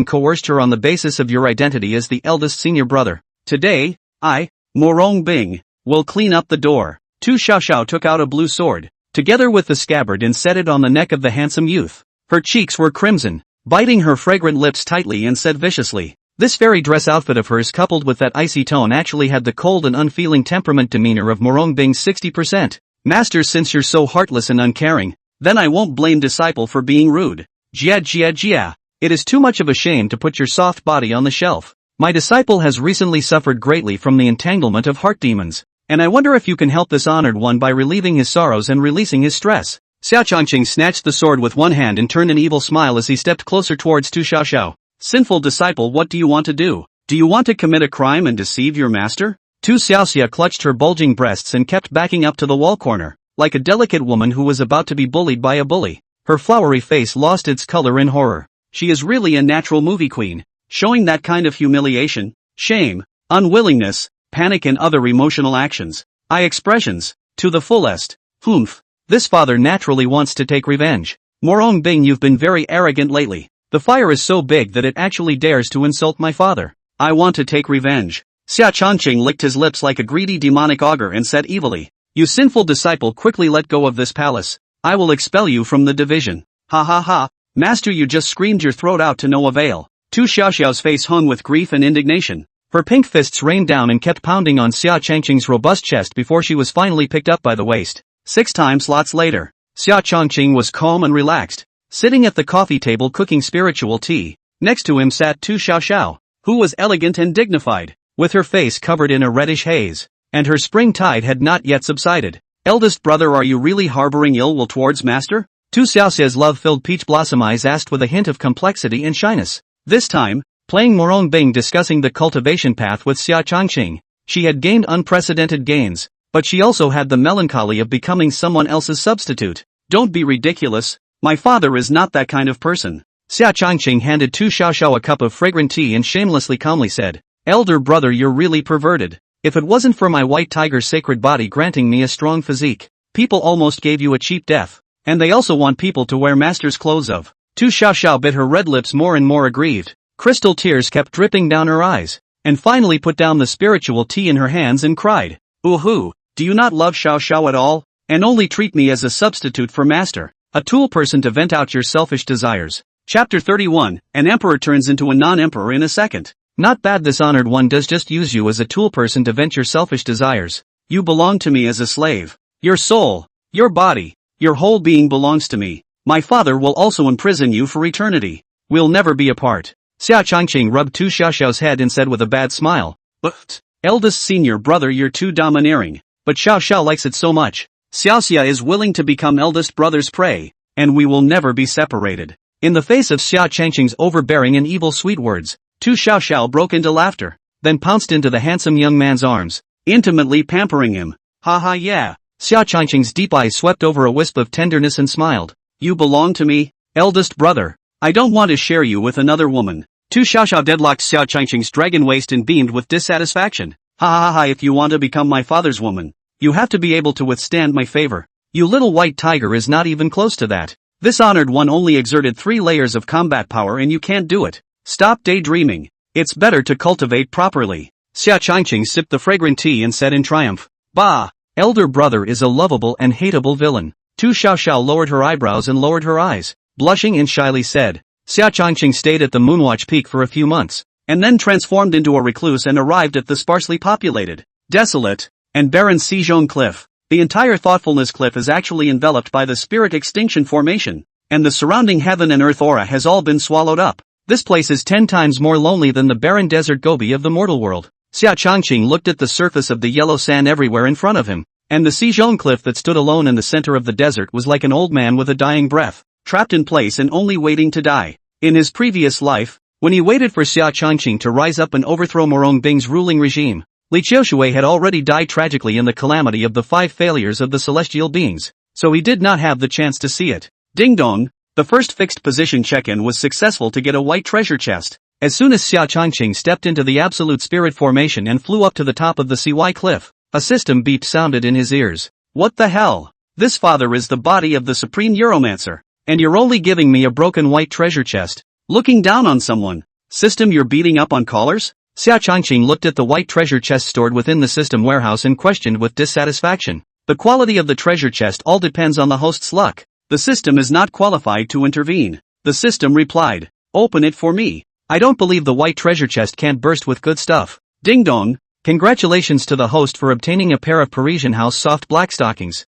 her on the basis of your identity as the eldest senior brother. Today, I, Murong Bing, will clean up the door." Tu Xiaoxiao took out a blue sword, together with the scabbard, and set it on the neck of the handsome youth. Her cheeks were crimson, biting her fragrant lips tightly, and said viciously, "This fairy dress outfit of hers coupled with that icy tone actually had the cold and unfeeling temperament demeanor of Murong Bing's 60%. Master, since you're so heartless and uncaring, then I won't blame disciple for being rude. Jia. It is too much of a shame to put your soft body on the shelf. My disciple has recently suffered greatly from the entanglement of heart demons, and I wonder if you can help this honored one by relieving his sorrows and releasing his stress." Xia Changqing snatched the sword with one hand and turned an evil smile as he stepped closer towards Tu Xiaoxiao. "Sinful disciple, what do you want to do? Do you want to commit a crime and deceive your master?" Tu Xiaoxia clutched her bulging breasts and kept backing up to the wall corner, like a delicate woman who was about to be bullied by a bully. Her flowery face lost its color in horror. She is really a natural movie queen, showing that kind of humiliation, shame, unwillingness, panic and other emotional actions, eye expressions, to the fullest. Humph. This father naturally wants to take revenge. Murong Bing, you've been very arrogant lately. The fire is so big that it actually dares to insult my father. I want to take revenge. Xia Changqing licked his lips like a greedy demonic ogre and said evilly, "You sinful disciple, quickly let go of this palace. I will expel you from the division." "Ha ha ha, master, you just screamed your throat out to no avail." Tu Xiaoxiao's face hung with grief and indignation. Her pink fists rained down and kept pounding on Xia Changqing's robust chest before she was finally picked up by the waist. 6 time slots later, Xia Changqing was calm and relaxed, sitting at the coffee table cooking spiritual tea. Next to him sat Tu Xiaoxiao, who was elegant and dignified, with her face covered in a reddish haze, and her spring tide had not yet subsided. Eldest brother, are you really harboring ill will towards master? Tu Xiaoxiao's love-filled peach blossom eyes asked with a hint of complexity and shyness. This time, playing Murong Bing discussing the cultivation path with Xia Changqing, she had gained unprecedented gains, but she also had the melancholy of becoming someone else's substitute. Don't be ridiculous, my father is not that kind of person. Xia Changqing handed Tu Xiaoxiao a cup of fragrant tea and shamelessly calmly said, Elder brother, you're really perverted. If it wasn't for my white tiger's sacred body granting me a strong physique, people almost gave you a cheap death. And they also want people to wear master's clothes of. Tu Xiaoxiao bit her red lips more and more aggrieved. Crystal tears kept dripping down her eyes, and finally put down the spiritual tea in her hands and cried, Ooh, do you not love Xiaoxiao at all? And only treat me as a substitute for master, a tool person to vent out your selfish desires. Chapter 31, an emperor turns into a non-emperor in a second. Not bad, this honored one does just use you as a tool person to vent your selfish desires. You belong to me as a slave. Your soul, your body, your whole being belongs to me. My father will also imprison you for eternity. We'll never be apart. Xia Changqing rubbed Tu Xiaoxiao's head and said with a bad smile, But, eldest senior brother, you're too domineering. But Xiaoxiao likes it so much. Xiaoxia is willing to become eldest brother's prey, and we will never be separated. In the face of Xia Changqing's overbearing and evil sweet words, Tu Xiaoxiao broke into laughter, then pounced into the handsome young man's arms, intimately pampering him. Ha ha, yeah. Xia Changqing's deep eyes swept over a wisp of tenderness and smiled. You belong to me, eldest brother. I don't want to share you with another woman. Tu Xiaoxiao deadlocked Xia Changqing's dragon waist and beamed with dissatisfaction. Ha ha ha, if you want to become my father's woman, you have to be able to withstand my favor. You little white tiger is not even close to that. This honored one only exerted 3 layers of combat power and you can't do it. Stop daydreaming. It's better to cultivate properly. Xia Changqing sipped the fragrant tea and said in triumph, Bah! Elder brother is a lovable and hateable villain. Tu Xiaoxiao lowered her eyebrows and lowered her eyes, blushing and shyly said. Xia Changqing stayed at the Moonwatch Peak for a few months, and then transformed into a recluse and arrived at the sparsely populated, desolate, and barren Xizhong Cliff. The entire Thoughtfulness Cliff is actually enveloped by the Spirit Extinction Formation, and the surrounding heaven and earth aura has all been swallowed up. This place is 10 times more lonely than the barren desert Gobi of the mortal world. Xia Changqing looked at the surface of the yellow sand everywhere in front of him, and the Xizhong Cliff that stood alone in the center of the desert was like an old man with a dying breath, trapped in place and only waiting to die. In his previous life, when he waited for Xia Changqing to rise up and overthrow Murong Bing's ruling regime, Li Qiushui had already died tragically in the calamity of the 5 failures of the celestial beings, so he did not have the chance to see it. Ding dong! The first fixed position check-in was successful to get a white treasure chest. As soon as Xia Changqing stepped into the absolute spirit formation and flew up to the top of the CY cliff, a system beep sounded in his ears. What the hell? This father is the body of the supreme Euromancer, and you're only giving me a broken white treasure chest. Looking down on someone. System, you're beating up on callers? Xia Changqing looked at the white treasure chest stored within the system warehouse and questioned with dissatisfaction. The quality of the treasure chest all depends on the host's luck. The system is not qualified to intervene. The system replied, Open it for me. I don't believe the white treasure chest can't burst with good stuff. Ding dong. Congratulations to the host for obtaining a pair of Parisian house soft black stockings.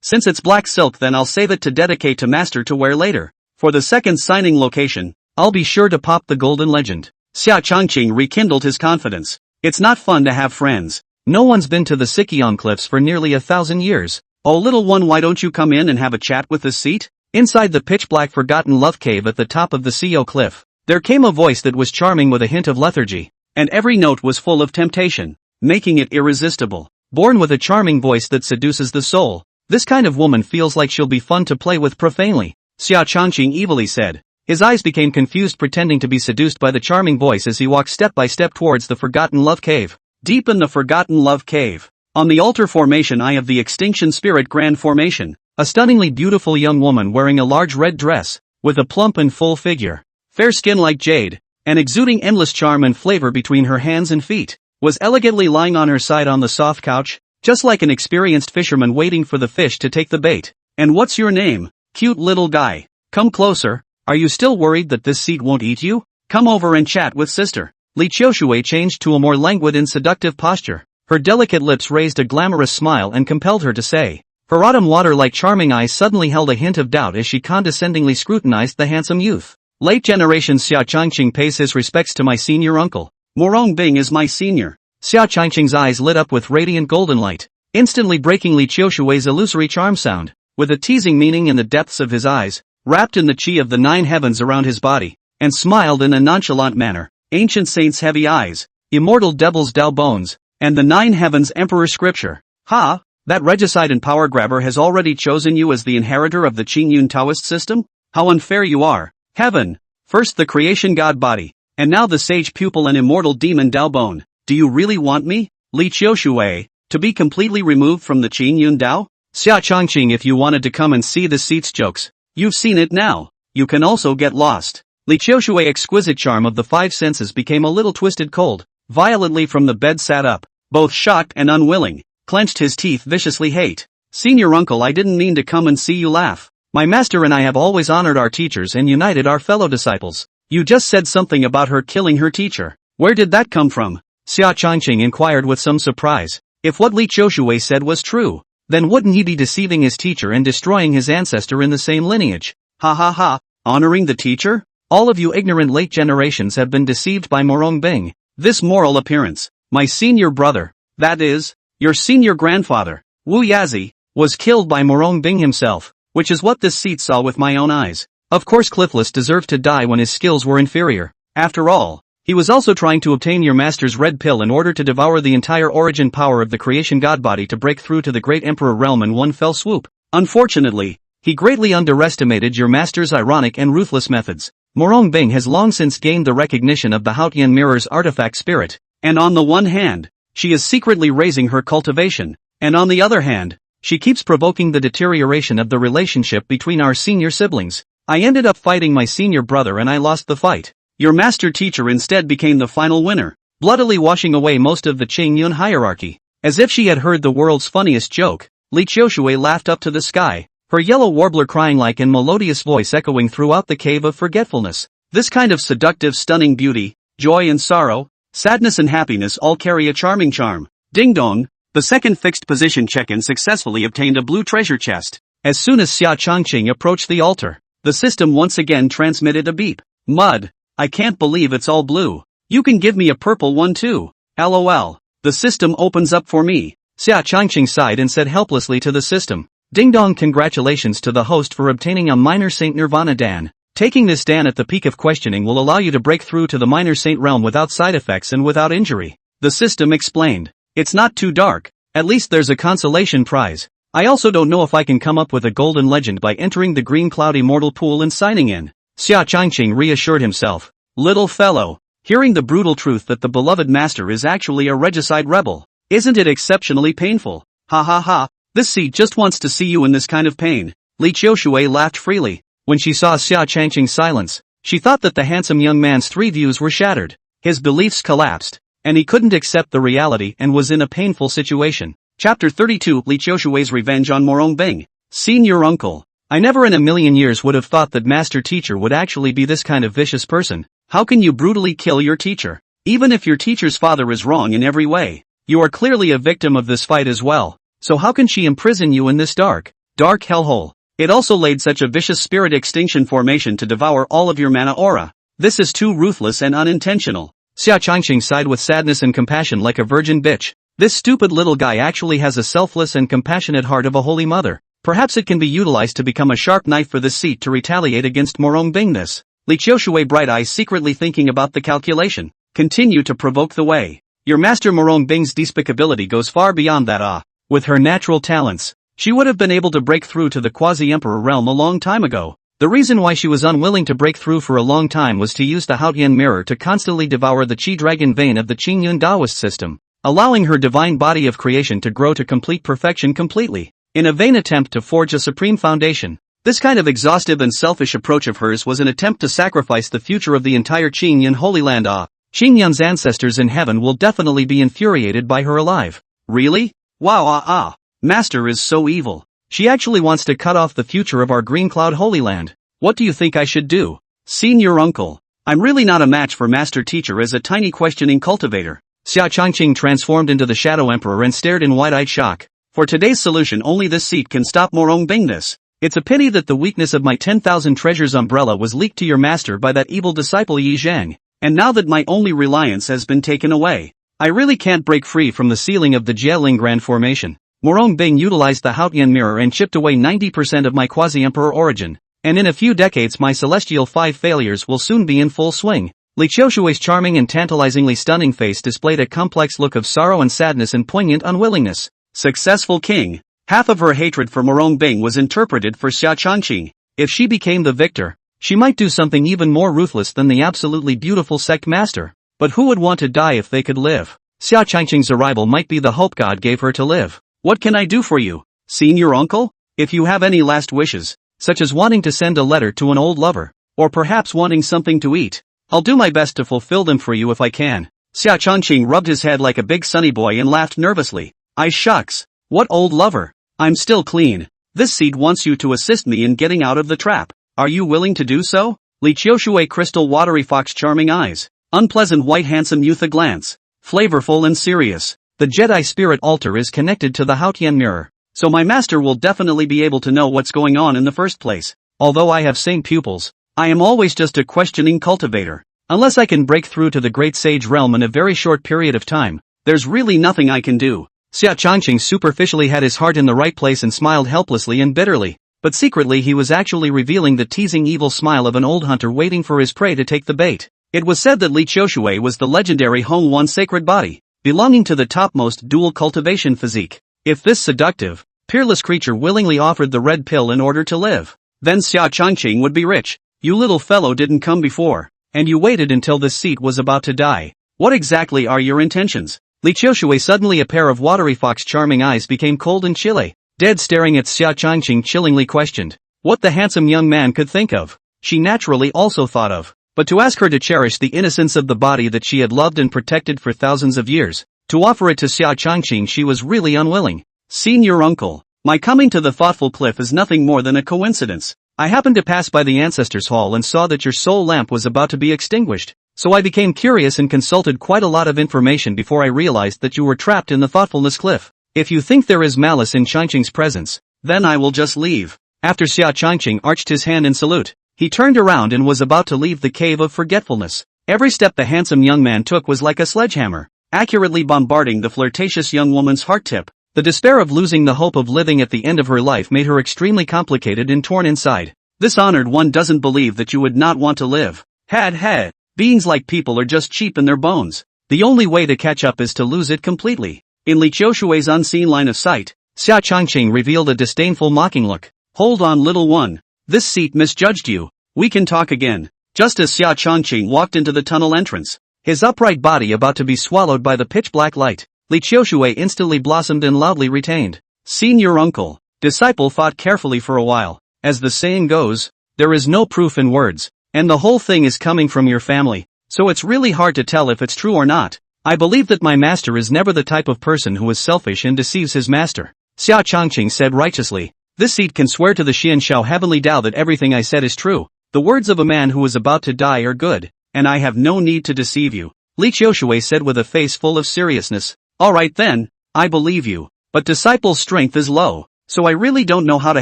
Since it's black silk, then I'll save it to dedicate to master to wear later. For the second signing location, I'll be sure to pop the golden legend. Xia Changqing rekindled his confidence. It's not fun to have friends. No one's been to the Sikion Cliffs for nearly 1,000 years. Oh little one, why don't you come in and have a chat with this seat? Inside the pitch-black forgotten love cave at the top of the CO cliff, there came a voice that was charming with a hint of lethargy, and every note was full of temptation, making it irresistible. Born with a charming voice that seduces the soul, this kind of woman feels like she'll be fun to play with profanely, Xia Changqing evilly said. His eyes became confused, pretending to be seduced by the charming voice as he walked step by step towards the forgotten love cave. Deep in the forgotten love cave, on the altar formation eye of the Extinction Spirit Grand Formation, a stunningly beautiful young woman wearing a large red dress, with a plump and full figure, fair skin like jade, and exuding endless charm and flavor between her hands and feet, was elegantly lying on her side on the soft couch, just like an experienced fisherman waiting for the fish to take the bait. And what's your name, cute little guy? Come closer. Are you still worried that this seat won't eat you? Come over and chat with sister. Li Qiushui changed to a more languid and seductive posture. Her delicate lips raised a glamorous smile and compelled her to say. Her autumn water-like charming eyes suddenly held a hint of doubt as she condescendingly scrutinized the handsome youth. Late generation Xia Changqing pays his respects to my senior uncle. Murong Bing is my senior. Xia Changqing's eyes lit up with radiant golden light, instantly breaking Li Qiushui's illusory charm sound. With a teasing meaning in the depths of his eyes, wrapped in the chi of the 9 heavens around his body, and smiled in a nonchalant manner. Ancient saints' heavy eyes, immortal devil's Dao bones, and the 9 heavens emperor scripture. Ha! That regicide and power grabber has already chosen you as the inheritor of the Qingyun Taoist system? How unfair you are! Heaven! First the creation god body, and now the sage pupil and immortal demon Dao bone. Do you really want me, Li Qiushui, to be completely removed from the Qingyun Dao? Xia Changqing, if you wanted to come and see the seats jokes, you've seen it now. You can also get lost. Li Qiushui's exquisite charm of the 5 senses became a little twisted cold. Violently from the bed sat up, both shocked and unwilling, clenched his teeth viciously. Hate. Senior uncle, I didn't mean to come and see you laugh. My master and I have always honored our teachers and united our fellow disciples. You just said something about her killing her teacher. Where did that come from? Xia Changqing inquired with some surprise. If what Li Qiushui said was true, then wouldn't he be deceiving his teacher and destroying his ancestor in the same lineage? Ha ha ha, honoring the teacher? All of you ignorant late generations have been deceived by Murong Bing. This moral appearance, my senior brother, that is, your senior grandfather, Wu Yazi, was killed by Murong Bing himself, which is what this seat saw with my own eyes. Of course Cliffless deserved to die when his skills were inferior. After all, he was also trying to obtain your master's red pill in order to devour the entire origin power of the creation god body to break through to the great emperor realm in one fell swoop. Unfortunately, he greatly underestimated your master's ironic and ruthless methods. Murong Bing has long since gained the recognition of the Haotian mirror's artifact spirit, and on the one hand, she is secretly raising her cultivation, and on the other hand, she keeps provoking the deterioration of the relationship between our senior siblings. I ended up fighting my senior brother and I lost the fight. Your master teacher instead became the final winner, bloodily washing away most of the Qingyun hierarchy. As if she had heard the world's funniest joke, Li Qiushui laughed up to the sky, her yellow warbler crying like an melodious voice echoing throughout the cave of forgetfulness. This kind of seductive stunning beauty, joy and sorrow, sadness and happiness all carry a charming charm. Ding dong, the second fixed position check-in successfully obtained a blue treasure chest. As soon as Xia Changqing approached the altar, the system once again transmitted a beep. Mud. I can't believe it's all blue. You can give me a purple one too. LOL. The system opens up for me. Xia Changqing sighed and said helplessly to the system. Ding dong, congratulations to the host for obtaining a minor saint nirvana dan. Taking this dan at the peak of questioning will allow you to break through to the minor saint realm without side effects and without injury. The system explained. It's not too dark. At least there's a consolation prize. I also don't know if I can come up with a golden legend by entering the green cloud immortal pool and signing in. Xia Changqing reassured himself. Little fellow, hearing the brutal truth that the beloved master is actually a regicide rebel, isn't it exceptionally painful? Ha ha ha, this seat just wants to see you in this kind of pain. Li Qiushui laughed freely. When she saw Xia Changqing's silence, she thought that the handsome young man's 3 views were shattered. His beliefs collapsed, and he couldn't accept the reality and was in a painful situation. Chapter 32, Li Qiushui's Revenge on Murong Bing. Senior uncle. I never in a million years would have thought that master teacher would actually be this kind of vicious person. How can you brutally kill your teacher? Even if your teacher's father is wrong in every way, you are clearly a victim of this fight as well. So how can she imprison you in this dark hellhole? It also laid such a vicious spirit extinction formation to devour all of your mana aura. This is too ruthless and unintentional. Xia Changqing sighed with sadness and compassion like a virgin bitch. This stupid little guy actually has a selfless and compassionate heart of a holy mother. Perhaps it can be utilized to become a sharp knife for this seat to retaliate against Murong Bingness. Li Qiushui, bright eyes secretly thinking about the calculation, continue to provoke the way. Your master Murong Bing's despicability goes far beyond that. With her natural talents, she would have been able to break through to the quasi-emperor realm a long time ago. The reason why she was unwilling to break through for a long time was to use the Haotian mirror to constantly devour the Qi dragon vein of the Qingyun Taoist system, allowing her divine body of creation to grow to complete perfection completely, in a vain attempt to forge a supreme foundation. This kind of exhaustive and selfish approach of hers was an attempt to sacrifice the future of the entire Qingyun Holy Land. Qingyun's ancestors in heaven will definitely be infuriated by her alive. Really? Wow, Master is so evil. She actually wants to cut off the future of our Green Cloud Holy Land. What do you think I should do? Senior uncle. I'm really not a match for master teacher as a tiny questioning cultivator. Xia Changqing transformed into the Shadow Emperor and stared in wide-eyed shock. For today's solution, only this seat can stop Murong Bingness. It's a pity that the weakness of my 10,000 treasures umbrella was leaked to your master by that evil disciple Yi Zhang. And now that my only reliance has been taken away, I really can't break free from the ceiling of the Jieling Grand Formation. Murong Bing utilized the Haotian mirror and chipped away 90% of my quasi-emperor origin. And in a few decades my celestial 5 failures will soon be in full swing. Li Qiushui's charming and tantalizingly stunning face displayed a complex look of sorrow and sadness and poignant unwillingness. Successful king. Half of her hatred for Murong Bing was interpreted for Xia Changqing. If she became the victor, she might do something even more ruthless than the absolutely beautiful sect master. But who would want to die if they could live? Xia Changqing's arrival might be the hope God gave her to live. What can I do for you, senior uncle? If you have any last wishes, such as wanting to send a letter to an old lover, or perhaps wanting something to eat, I'll do my best to fulfill them for you if I can. Xia Changqing rubbed his head like a big sunny boy and laughed nervously. I shucks. What old lover? I'm still clean. This seed wants you to assist me in getting out of the trap. Are you willing to do so? Li Qiushui crystal watery fox charming eyes. Unpleasant white handsome youth a glance. Flavorful and serious. The Jedi spirit altar is connected to the Haotian mirror, so my master will definitely be able to know what's going on in the first place. Although I have same pupils, I am always just a questioning cultivator. Unless I can break through to the great sage realm in a very short period of time, there's really nothing I can do. Xia Changqing superficially had his heart in the right place and smiled helplessly and bitterly, but secretly he was actually revealing the teasing evil smile of an old hunter waiting for his prey to take the bait. It was said that Li Qiushui was the legendary Hong Wan sacred body, belonging to the topmost dual cultivation physique. If this seductive, peerless creature willingly offered the red pill in order to live, then Xia Changqing would be rich. You little fellow didn't come before, and you waited until this seat was about to die. What exactly are your intentions? Li Qiushui suddenly a pair of watery fox charming eyes became cold and chilly. Dead staring at Xia Changqing chillingly questioned what the handsome young man could think of. She naturally also thought of, but to ask her to cherish the innocence of the body that she had loved and protected for thousands of years, to offer it to Xia Changqing she was really unwilling. Senior uncle, my coming to the thoughtful cliff is nothing more than a coincidence. I happened to pass by the ancestors' hall and saw that your soul lamp was about to be extinguished. So I became curious and consulted quite a lot of information before I realized that you were trapped in the thoughtfulness cliff. If you think there is malice in Changqing's presence, then I will just leave. After Xia Changqing arched his hand in salute, he turned around and was about to leave the cave of forgetfulness. Every step the handsome young man took was like a sledgehammer, accurately bombarding the flirtatious young woman's heart tip. The despair of losing the hope of living at the end of her life made her extremely complicated and torn inside. This honored one doesn't believe that you would not want to live. Had. Beings like people are just cheap in their bones. The only way to catch up is to lose it completely. In Li Qiushui's unseen line of sight, Xia Changqing revealed a disdainful mocking look. Hold on little one. This seat misjudged you. We can talk again. Just as Xia Changqing walked into the tunnel entrance, his upright body about to be swallowed by the pitch-black light, Li Qiushui instantly blossomed and loudly retained. Senior uncle. Disciple thought carefully for a while. As the saying goes, there is no proof in words. And the whole thing is coming from your family, so it's really hard to tell if it's true or not. I believe that my master is never the type of person who is selfish and deceives his master. Xia Changqing said righteously. This seat can swear to the Xian Shao heavenly Tao that everything I said is true. The words of a man who is about to die are good, and I have no need to deceive you. Li Qiushui said with a face full of seriousness. Alright then, I believe you, but disciple's strength is low, so I really don't know how to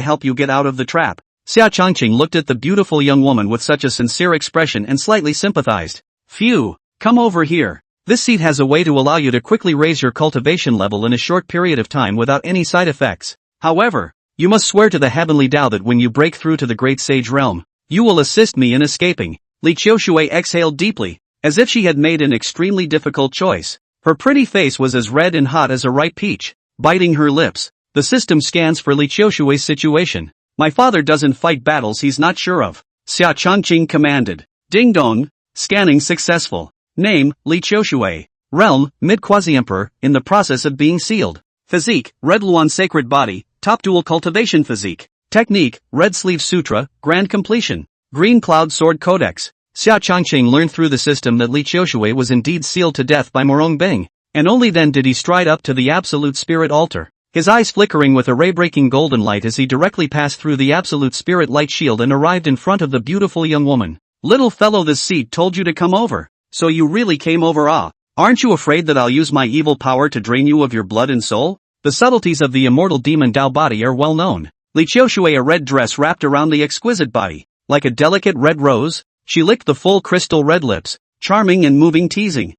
help you get out of the trap. Xia Changqing looked at the beautiful young woman with such a sincere expression and slightly sympathized. Phew, come over here. This seat has a way to allow you to quickly raise your cultivation level in a short period of time without any side effects. However, you must swear to the heavenly Tao that when you break through to the great sage realm, you will assist me in escaping. Li Qiushui exhaled deeply, as if she had made an extremely difficult choice. Her pretty face was as red and hot as a ripe peach. Biting her lips, the system scans for Li Qiushui's situation. My father doesn't fight battles he's not sure of. Xia Changqing commanded. Ding dong. Scanning successful. Name, Li Qiushui. Realm, mid-quasi-emperor, in the process of being sealed. Physique, Red Luan sacred body, top dual cultivation physique. Technique, Red Sleeve Sutra, grand completion. Green Cloud Sword Codex. Xia Changqing learned through the system that Li Qiushui was indeed sealed to death by Murong Bing, and only then did he stride up to the absolute spirit altar. His eyes flickering with a ray-breaking golden light as he directly passed through the absolute spirit light shield and arrived in front of the beautiful young woman. Little fellow, this seat told you to come over. So you really came over, ah? Aren't you afraid that I'll use my evil power to drain you of your blood and soul? The subtleties of the immortal demon Dao body are well known. Li Qiushui, a red dress wrapped around the exquisite body. Like a delicate red rose, she licked the full crystal red lips, charming and moving, teasing.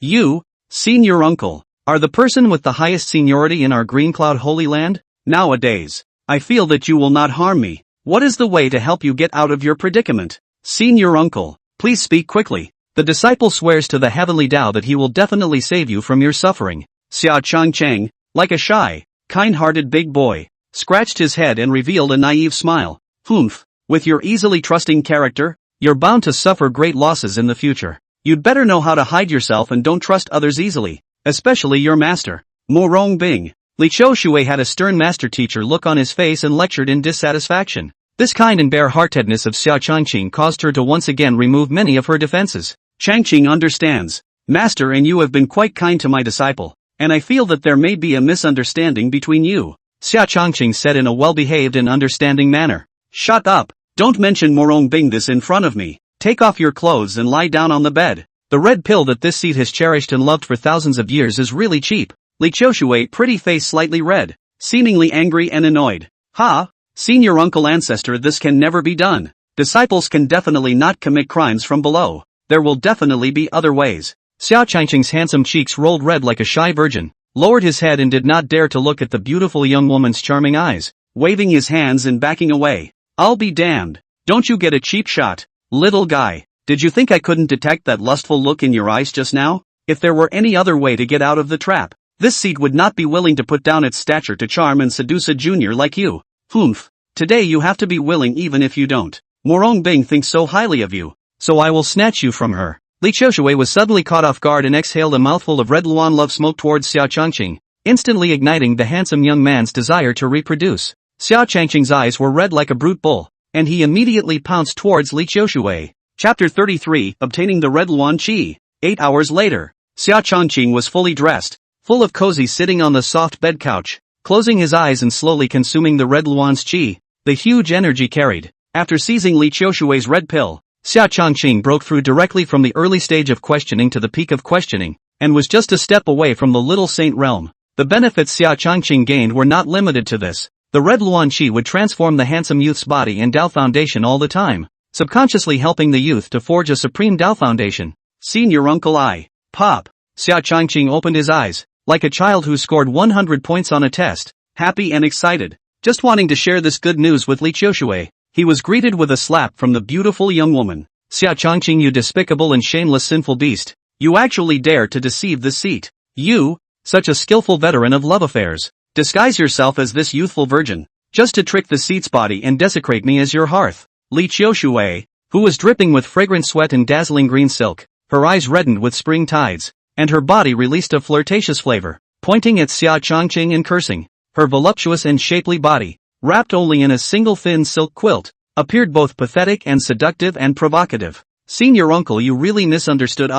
You, senior uncle, are the person with the highest seniority in our Green Cloud Holy Land? Nowadays, I feel that you will not harm me. What is the way to help you get out of your predicament? Senior uncle, please speak quickly. The disciple swears to the heavenly Tao that he will definitely save you from your suffering. Xia Changcheng, like a shy, kind-hearted big boy, scratched his head and revealed a naive smile. Humph, with your easily trusting character, you're bound to suffer great losses in the future. You'd better know how to hide yourself and don't trust others easily, especially your master. Murong Bing. Li Qiushui had a stern master-teacher look on his face and lectured in dissatisfaction. This kind and bare-heartedness of Xia Changqing caused her to once again remove many of her defenses. Changqing understands. Master, and you have been quite kind to my disciple, and I feel that there may be a misunderstanding between you, Xia Changqing said in a well-behaved and understanding manner. Shut up. Don't mention Murong Bing this in front of me. Take off your clothes and lie down on the bed. The red pill that this seat has cherished and loved for thousands of years is really cheap. Li Qiushui, pretty face slightly red, seemingly angry and annoyed. Ha! Senior uncle ancestor, this can never be done. Disciples can definitely not commit crimes from below. There will definitely be other ways. Xia Changqing's handsome cheeks rolled red like a shy virgin, lowered his head and did not dare to look at the beautiful young woman's charming eyes, waving his hands and backing away. I'll be damned. Don't you get a cheap shot? Little guy, did you think I couldn't detect that lustful look in your eyes just now? If there were any other way to get out of the trap, this seat would not be willing to put down its stature to charm and seduce a junior like you. Humph. Today you have to be willing even if you don't. Murong Bing thinks so highly of you, so I will snatch you from her. Li Qiushui was suddenly caught off guard and exhaled a mouthful of red luan love smoke towards Xia Changqing, instantly igniting the handsome young man's desire to reproduce. Xia Changqing's eyes were red like a brute bull, and he immediately pounced towards Li Qiushui. Chapter 33, Obtaining the Red Luan Qi. 8 hours later, Xia Changqing was fully dressed, full of cozy, sitting on the soft bed couch, closing his eyes and slowly consuming the red luan's qi, the huge energy carried. After seizing Li Qiushui's red pill, Xia Changqing broke through directly from the early stage of questioning to the peak of questioning, and was just a step away from the little saint realm. The benefits Xia Changqing gained were not limited to this. The red luan qi would transform the handsome youth's body and Dao foundation all the time, subconsciously helping the youth to forge a supreme Dao foundation. Senior uncle, I. Pop. Xia Changqing opened his eyes, like a child who scored 100 points on a test, happy and excited, just wanting to share this good news with Li Qiushui. He was greeted with a slap from the beautiful young woman. Xia Changqing, you despicable and shameless sinful beast. You actually dare to deceive the seat. You, such a skillful veteran of love affairs, disguise yourself as this youthful virgin, just to trick the seat's body and desecrate me as your hearth. Li Qiushui, who was dripping with fragrant sweat and dazzling green silk, her eyes reddened with spring tides, and her body released a flirtatious flavor, pointing at Xia Changqing and cursing. Her voluptuous and shapely body, wrapped only in a single thin silk quilt, appeared both pathetic and seductive and provocative. Senior uncle, you really misunderstood.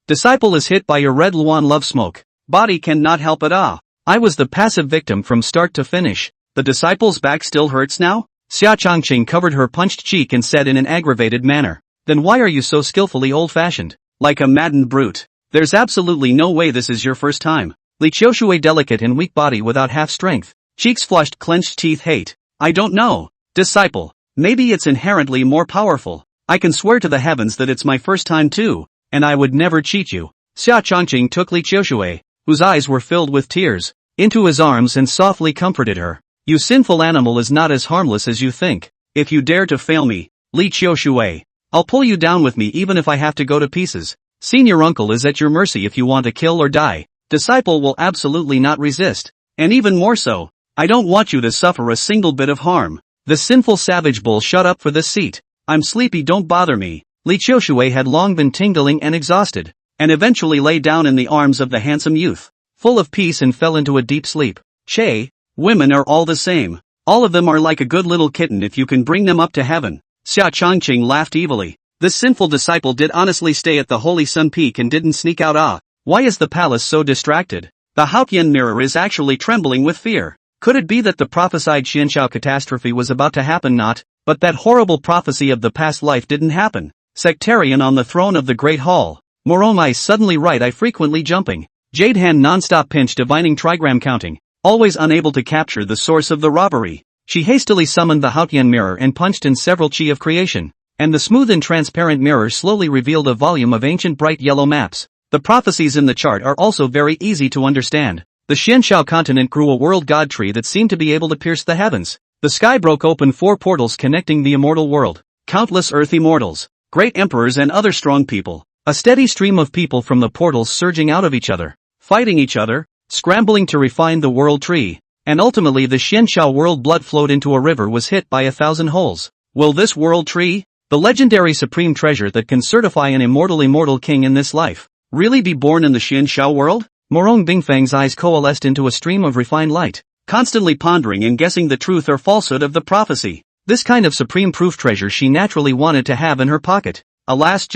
Disciple is hit by your red luan love smoke. Body cannot help it. I was the passive victim from start to finish. The disciple's back still hurts now? Xia Changqing covered her punched cheek and said in an aggravated manner. Then why are you so skillfully old-fashioned? Like a maddened brute. There's absolutely no way this is your first time. Li Qiushui, delicate and weak body without half strength, cheeks flushed, clenched teeth, hate. I don't know. Disciple. Maybe it's inherently more powerful. I can swear to the heavens that it's my first time too, and I would never cheat you. Xia Changqing took Li Qiushui, whose eyes were filled with tears, into his arms and softly comforted her. You sinful animal is not as harmless as you think. If you dare to fail me, Li Qiushui, I'll pull you down with me even if I have to go to pieces. Senior uncle is at your mercy if you want to kill or die. Disciple will absolutely not resist. And even more so, I don't want you to suffer a single bit of harm. The sinful savage bull, shut up for this seat. I'm sleepy, don't bother me. Li Qiushui had long been tingling and exhausted, and eventually lay down in the arms of the handsome youth, full of peace, and fell into a deep sleep. Che, women are all the same. All of them are like a good little kitten if you can bring them up to heaven. Xia Changqing laughed evilly. This sinful disciple did honestly stay at the Holy Sun Peak and didn't sneak out. Why is the palace so distracted? The Haotian mirror is actually trembling with fear. Could it be that the prophesied Xianxiao catastrophe was about to happen? Not, but that horrible prophecy of the past life didn't happen. Sectarian on the throne of the Great Hall. Murong I suddenly right I frequently jumping. Jade hand non-stop pinch divining trigram counting. Always unable to capture the source of the robbery. She hastily summoned the Haotian mirror and punched in several chi of creation. And the smooth and transparent mirror slowly revealed a volume of ancient bright yellow maps. The prophecies in the chart are also very easy to understand. The Xianxiao continent grew a world god tree that seemed to be able to pierce the heavens. The sky broke open 4 portals connecting the immortal world. Countless earth immortals, great emperors and other strong people. A steady stream of people from the portals surging out of each other, fighting each other, scrambling to refine the world tree. And ultimately the Xianxiao world blood flowed into a river was hit by 1,000 holes. Will this world tree, the legendary supreme treasure that can certify an immortal king in this life, really be born in the Xianxiao world? Murong Bingfang's eyes coalesced into a stream of refined light, constantly pondering and guessing the truth or falsehood of the prophecy. This kind of supreme proof treasure she naturally wanted to have in her pocket. Alas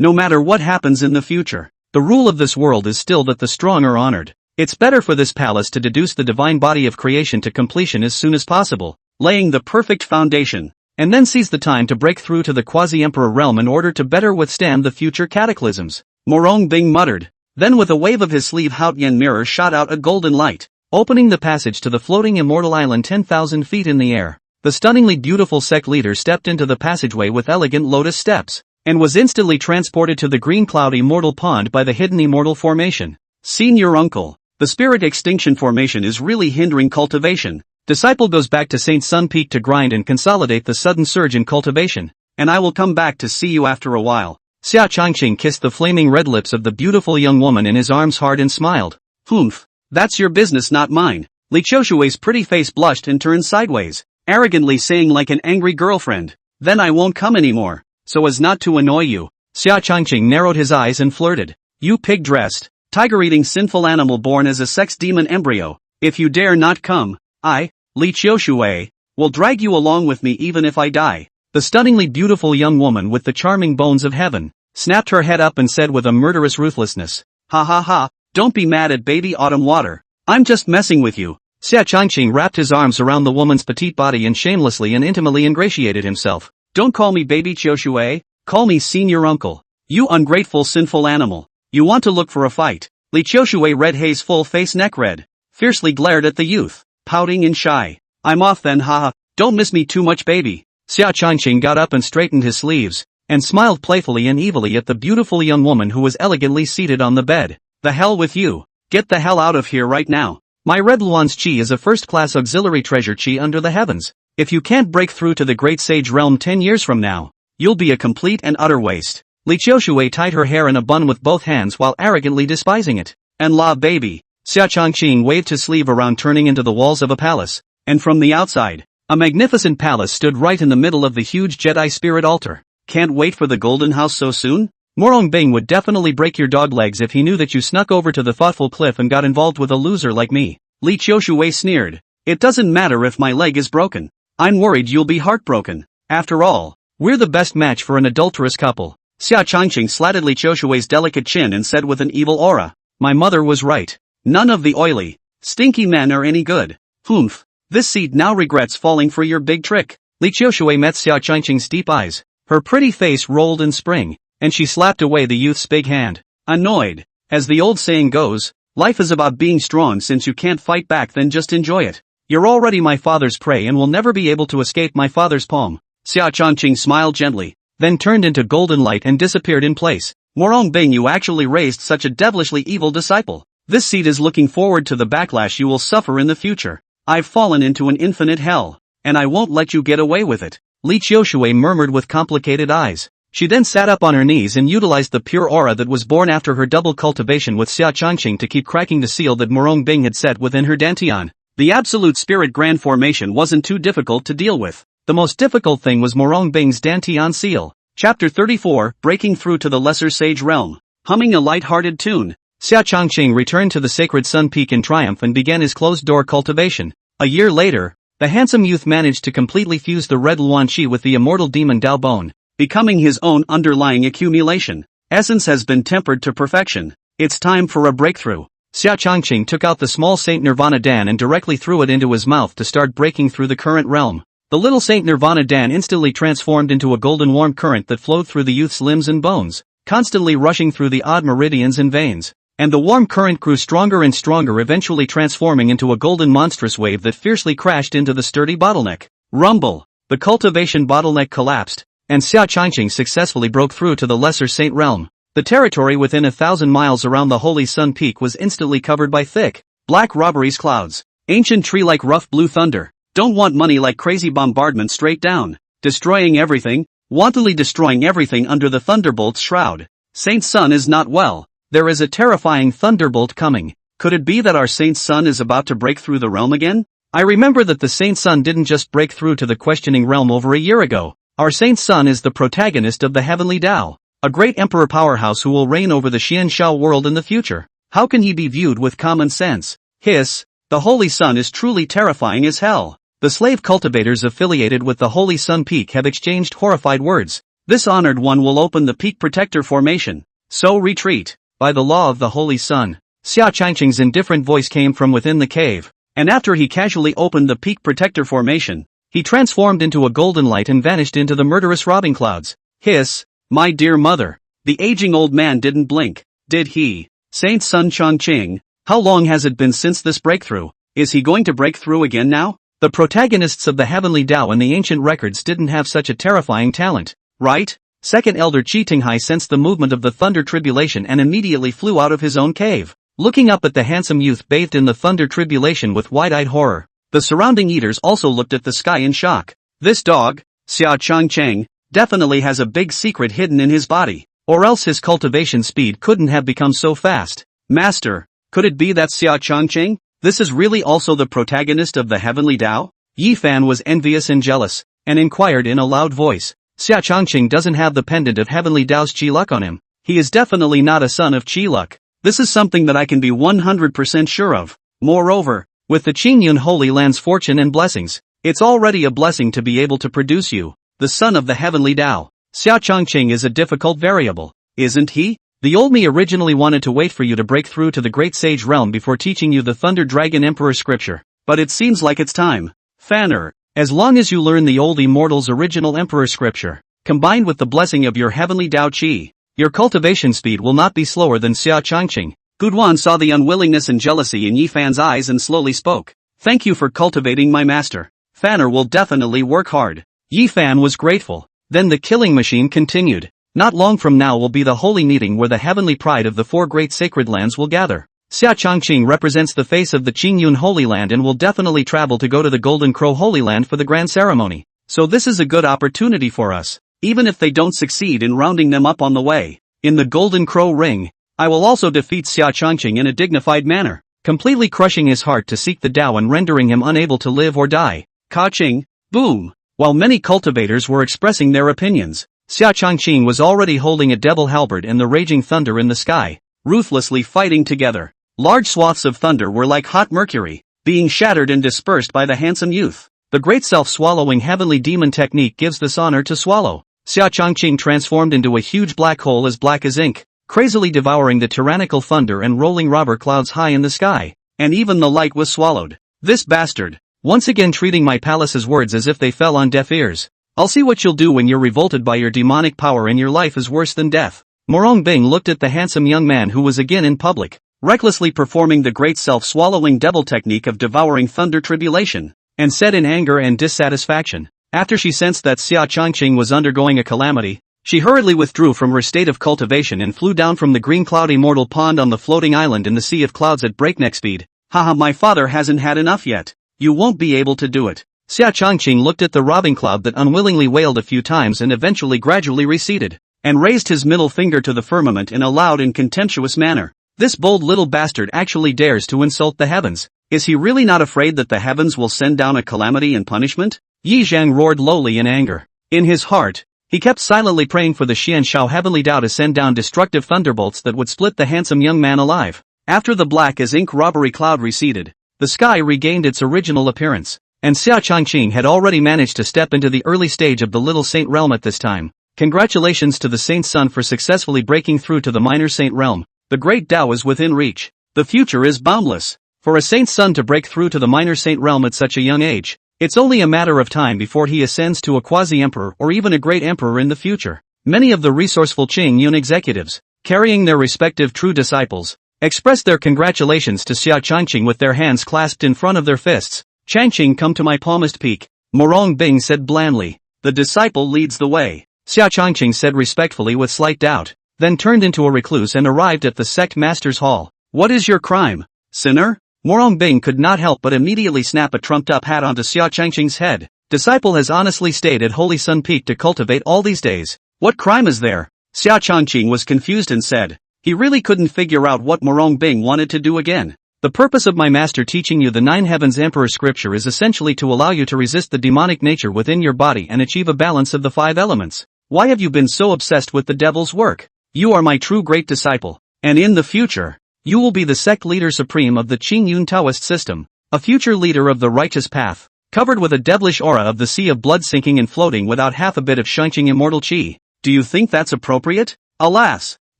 no matter what happens in the future, the rule of this world is still that the strong are honored. It's better for this palace to deduce the divine body of creation to completion as soon as possible, laying the perfect foundation, and then seize the time to break through to the quasi-emperor realm in order to better withstand the future cataclysms. Murong Bing muttered. Then with a wave of his sleeve Haotian mirror shot out a golden light, opening the passage to the floating immortal island 10,000 feet in the air. The stunningly beautiful sect leader stepped into the passageway with elegant lotus steps, and was instantly transported to the green cloud immortal pond by the hidden immortal formation. Senior uncle, the spirit extinction formation is really hindering cultivation. Disciple goes back to Saint Sun Peak to grind and consolidate the sudden surge in cultivation, and I will come back to see you after a while. Xia Changqing kissed the flaming red lips of the beautiful young woman in his arms hard and smiled. Humph, that's your business not mine. Li Qiushui's pretty face blushed and turned sideways, arrogantly saying like an angry girlfriend, then I won't come anymore, so as not to annoy you. Xia Changqing narrowed his eyes and flirted. You pig-dressed, tiger-eating sinful animal born as a sex demon embryo, if you dare not come, I, Li Qiushui, will drag you along with me even if I die. The stunningly beautiful young woman with the charming bones of heaven, snapped her head up and said with a murderous ruthlessness, ha ha ha, don't be mad at baby autumn water, I'm just messing with you. Xia Changqing wrapped his arms around the woman's petite body and shamelessly and intimately ingratiated himself. Don't call me baby Qiushui, call me senior uncle. You ungrateful sinful animal. You want to look for a fight. Li Qiushui red haze full face neck red, fiercely glared at the youth, pouting and shy. I'm off then haha, don't miss me too much baby. Xia Changqing got up and straightened his sleeves, and smiled playfully and evilly at the beautiful young woman who was elegantly seated on the bed. The hell with you. Get the hell out of here right now. My Red Luan's chi is a first-class auxiliary treasure chi under the heavens. If you can't break through to the great sage realm 10 years from now, you'll be a complete and utter waste. Li Qiushui tied her hair in a bun with both hands while arrogantly despising it. And la baby. Xia Changqing waved his sleeve around turning into the walls of a palace, and from the outside, a magnificent palace stood right in the middle of the huge Jedi spirit altar. Can't wait for the golden house so soon? Murong Bing would definitely break your dog legs if he knew that you snuck over to the thoughtful cliff and got involved with a loser like me. Li Qiushui sneered. It doesn't matter if my leg is broken. I'm worried you'll be heartbroken. After all, we're the best match for an adulterous couple. Xia Changqing slatted Li Qiushui's delicate chin and said with an evil aura, my mother was right. None of the oily, stinky men are any good. Humph. This seed now regrets falling for your big trick. Li Qiushui met Xia Changqing's deep eyes. Her pretty face rolled in spring, and she slapped away the youth's big hand. Annoyed. As the old saying goes, life is about being strong. Since you can't fight back, then just enjoy it. You're already my father's prey and will never be able to escape my father's palm. Xia Changqing smiled gently, then turned into golden light and disappeared in place. Murong Bing, you actually raised such a devilishly evil disciple. This seed is looking forward to the backlash you will suffer in the future. I've fallen into an infinite hell, and I won't let you get away with it. Li Qiushui murmured with complicated eyes. She then sat up on her knees and utilized the pure aura that was born after her double cultivation with Xia Changqing to keep cracking the seal that Murong Bing had set within her dantian. The absolute spirit grand formation wasn't too difficult to deal with. The most difficult thing was Murong Bing's dantian seal. Chapter 34, Breaking Through to the Lesser Sage Realm. Humming a light-hearted tune, Xia Changqing returned to the sacred Sun Peak in triumph and began his closed-door cultivation. A year later, the handsome youth managed to completely fuse the Red Luan Qi with the immortal demon Dao Bone, becoming his own underlying accumulation. Essence has been tempered to perfection. It's time for a breakthrough. Xia Changqing took out the small Saint Nirvana Dan and directly threw it into his mouth to start breaking through the current realm. The little Saint Nirvana Dan instantly transformed into a golden warm current that flowed through the youth's limbs and bones, constantly rushing through the odd meridians and veins. And the warm current grew stronger and stronger, eventually transforming into a golden monstrous wave that fiercely crashed into the sturdy bottleneck. Rumble! The cultivation bottleneck collapsed, and Xia Changqing successfully broke through to the lesser saint realm. The territory within 1,000 miles around the Holy Sun Peak was instantly covered by thick, black robberies clouds. Ancient tree like rough blue thunder. Don't want money like crazy bombardment straight down. Destroying everything, wantonly destroying everything under the thunderbolt's shroud. Saint Sun is not well. There is a terrifying thunderbolt coming. Could it be that our Saint Sun is about to break through the realm again? I remember that the Saint Sun didn't just break through to the questioning realm over a year ago. Our Saint Sun is the protagonist of the Heavenly Tao. A great emperor powerhouse who will reign over the Xianshao world in the future. How can he be viewed with common sense? Hiss, the Holy Sun is truly terrifying as hell. The slave cultivators affiliated with the Holy Sun Peak have exchanged horrified words. This honored one will open the Peak Protector formation. So retreat. By the law of the Holy Sun. Xia Changqing's indifferent voice came from within the cave, and after he casually opened the Peak Protector formation, he transformed into a golden light and vanished into the murderous robbing clouds. Hiss, my dear mother. The aging old man didn't blink, did he? Saint Sun Changqing, how long has it been since this breakthrough? Is he going to break through again now? The protagonists of the Heavenly Tao and the ancient records didn't have such a terrifying talent, right? Second Elder Qi Tinghai sensed the movement of the thunder tribulation and immediately flew out of his own cave, looking up at the handsome youth bathed in the thunder tribulation with wide-eyed horror. The surrounding eaters also looked at the sky in shock. This dog, Xia Changqing, definitely has a big secret hidden in his body, or else his cultivation speed couldn't have become so fast. Master, could it be that Xia Changqing? This is really also the protagonist of the Heavenly Tao? Ye Fan was envious and jealous, and inquired in a loud voice. Xia Changqing doesn't have the pendant of Heavenly Tao's Qi luck on him. He is definitely not a son of Qi luck. This is something that I can be 100% sure of. Moreover, with the Qingyun Holy Land's fortune and blessings, it's already a blessing to be able to produce you, the son of the Heavenly Tao. Xia Changqing is a difficult variable, isn't he? The old me originally wanted to wait for you to break through to the Great Sage Realm before teaching you the Thunder Dragon Emperor scripture. But it seems like it's time. Fanner, as long as you learn the old immortal's original Emperor scripture, combined with the blessing of your Heavenly Tao Qi, your cultivation speed will not be slower than Xia Changqing. Guduan saw the unwillingness and jealousy in Yi Fan's eyes and slowly spoke. Thank you for cultivating my master. Fanner will definitely work hard. Yi Fan was grateful. Then the killing machine continued. Not long from now will be the holy meeting where the heavenly pride of the four great sacred lands will gather. Xia Changqing represents the face of the Qingyun Holy Land and will definitely travel to go to the Golden Crow Holy Land for the grand ceremony. So this is a good opportunity for us, even if they don't succeed in rounding them up on the way. In the Golden Crow Ring, I will also defeat Xia Changqing in a dignified manner, completely crushing his heart to seek the Tao and rendering him unable to live or die. Ka-ching, boom! While many cultivators were expressing their opinions, Xia Changqing was already holding a devil halberd and the raging thunder in the sky, ruthlessly fighting together. Large swaths of thunder were like hot mercury, being shattered and dispersed by the handsome youth. The great self-swallowing heavenly demon technique gives this honor to swallow. Xia Changqing transformed into a huge black hole as black as ink, crazily devouring the tyrannical thunder and rolling robber clouds high in the sky, and even the light was swallowed. This bastard, once again treating my palace's words as if they fell on deaf ears. I'll see what you'll do when you're revolted by your demonic power and your life is worse than death. Murong Bing looked at the handsome young man who was again in public, recklessly performing the great self-swallowing devil technique of devouring thunder tribulation, and said in anger and dissatisfaction. After she sensed that Xia Changqing was undergoing a calamity, she hurriedly withdrew from her state of cultivation and flew down from the green cloudy mortal pond on the floating island in the sea of clouds at breakneck speed. Haha, my father hasn't had enough yet. You won't be able to do it. Xia Changqing looked at the robbing cloud that unwillingly wailed a few times and eventually gradually receded, and raised his middle finger to the firmament in a loud and contemptuous manner. This bold little bastard actually dares to insult the heavens. Is he really not afraid that the heavens will send down a calamity and punishment? Yi Zhang roared lowly in anger. In his heart, he kept silently praying for the Xianshao Heavenly Tao to send down destructive thunderbolts that would split the handsome young man alive. After the black as ink robbery cloud receded, the sky regained its original appearance, and Xia Changqing had already managed to step into the early stage of the Little Saint realm at this time. Congratulations to the Saint Sun for successfully breaking through to the Minor Saint realm. The great Tao is within reach. The future is boundless. For a saint's son to break through to the minor saint realm at such a young age, it's only a matter of time before he ascends to a quasi-emperor or even a great emperor in the future. Many of the resourceful Qing-yun executives, carrying their respective true disciples, expressed their congratulations to Xia Changqing with their hands clasped in front of their fists. Changqing, come to my palmist peak, Murong Bing said blandly. The disciple leads the way, Xia Changqing said respectfully with slight doubt, then turned into a recluse and arrived at the sect master's hall. What is your crime, sinner? Murong Bing could not help but immediately snap a trumped-up hat onto Xia Changqing's head. Disciple has honestly stayed at Holy Sun Peak to cultivate all these days. What crime is there? Xia Changqing was confused and said. He really couldn't figure out what Murong Bing wanted to do again. The purpose of my master teaching you the Nine Heavens Emperor scripture is essentially to allow you to resist the demonic nature within your body and achieve a balance of the 5 elements. Why have you been so obsessed with the devil's work? You are my true great disciple, and in the future, you will be the sect leader supreme of the Qing-yun Taoist system, a future leader of the righteous path, covered with a devilish aura of the sea of blood sinking and floating without half a bit of Shangqing immortal qi. Do you think that's appropriate? Alas!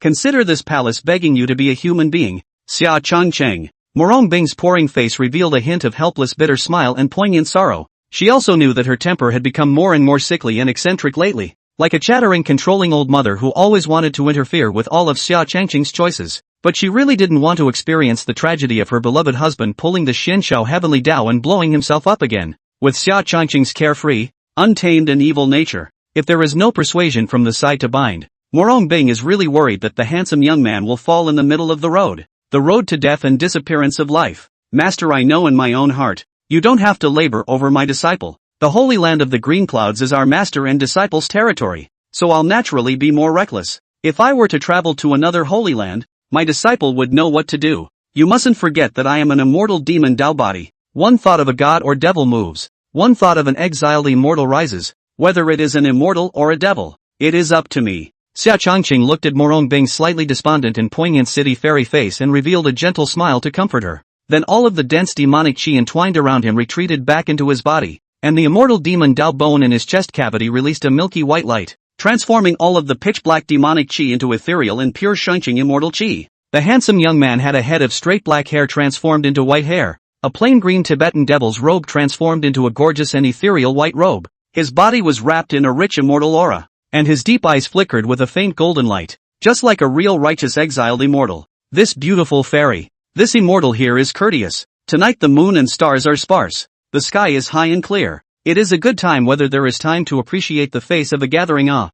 Consider this palace begging you to be a human being. Xia Changqing. Murong Bing's pouring face revealed a hint of helpless bitter smile and poignant sorrow. She also knew that her temper had become more and more sickly and eccentric lately, like a chattering controlling old mother who always wanted to interfere with all of Xia Changqing's choices. But she really didn't want to experience the tragedy of her beloved husband pulling the Xianshao heavenly Dao and blowing himself up again. With Xia Changqing's carefree, untamed and evil nature, if there is no persuasion from the side to bind, Murong Bing is really worried that the handsome young man will fall in the middle of the road to death and disappearance of life. Master, I know in my own heart, you don't have to labor over my disciple. The holy land of the green clouds is our master and disciple's territory, so I'll naturally be more reckless. If I were to travel to another holy land, my disciple would know what to do. You mustn't forget that I am an immortal demon Dao body. One thought of a god or devil moves. One thought of an exiled immortal rises. Whether it is an immortal or a devil, it is up to me. Xia Changqing looked at Murong Bing's slightly despondent and poignant city fairy face and revealed a gentle smile to comfort her. Then all of the dense demonic qi entwined around him retreated back into his body, and the immortal demon Dao bone in his chest cavity released a milky white light, transforming all of the pitch-black demonic qi into ethereal and pure Shangqing immortal qi. The handsome young man had a head of straight black hair transformed into white hair, a plain green Tibetan devil's robe transformed into a gorgeous and ethereal white robe. His body was wrapped in a rich immortal aura, and his deep eyes flickered with a faint golden light, just like a real righteous exiled immortal. This beautiful fairy, this immortal here is courteous. Tonight the moon and stars are sparse. The sky is high and clear. It is a good time whether there is time to appreciate the face of a gathering Xia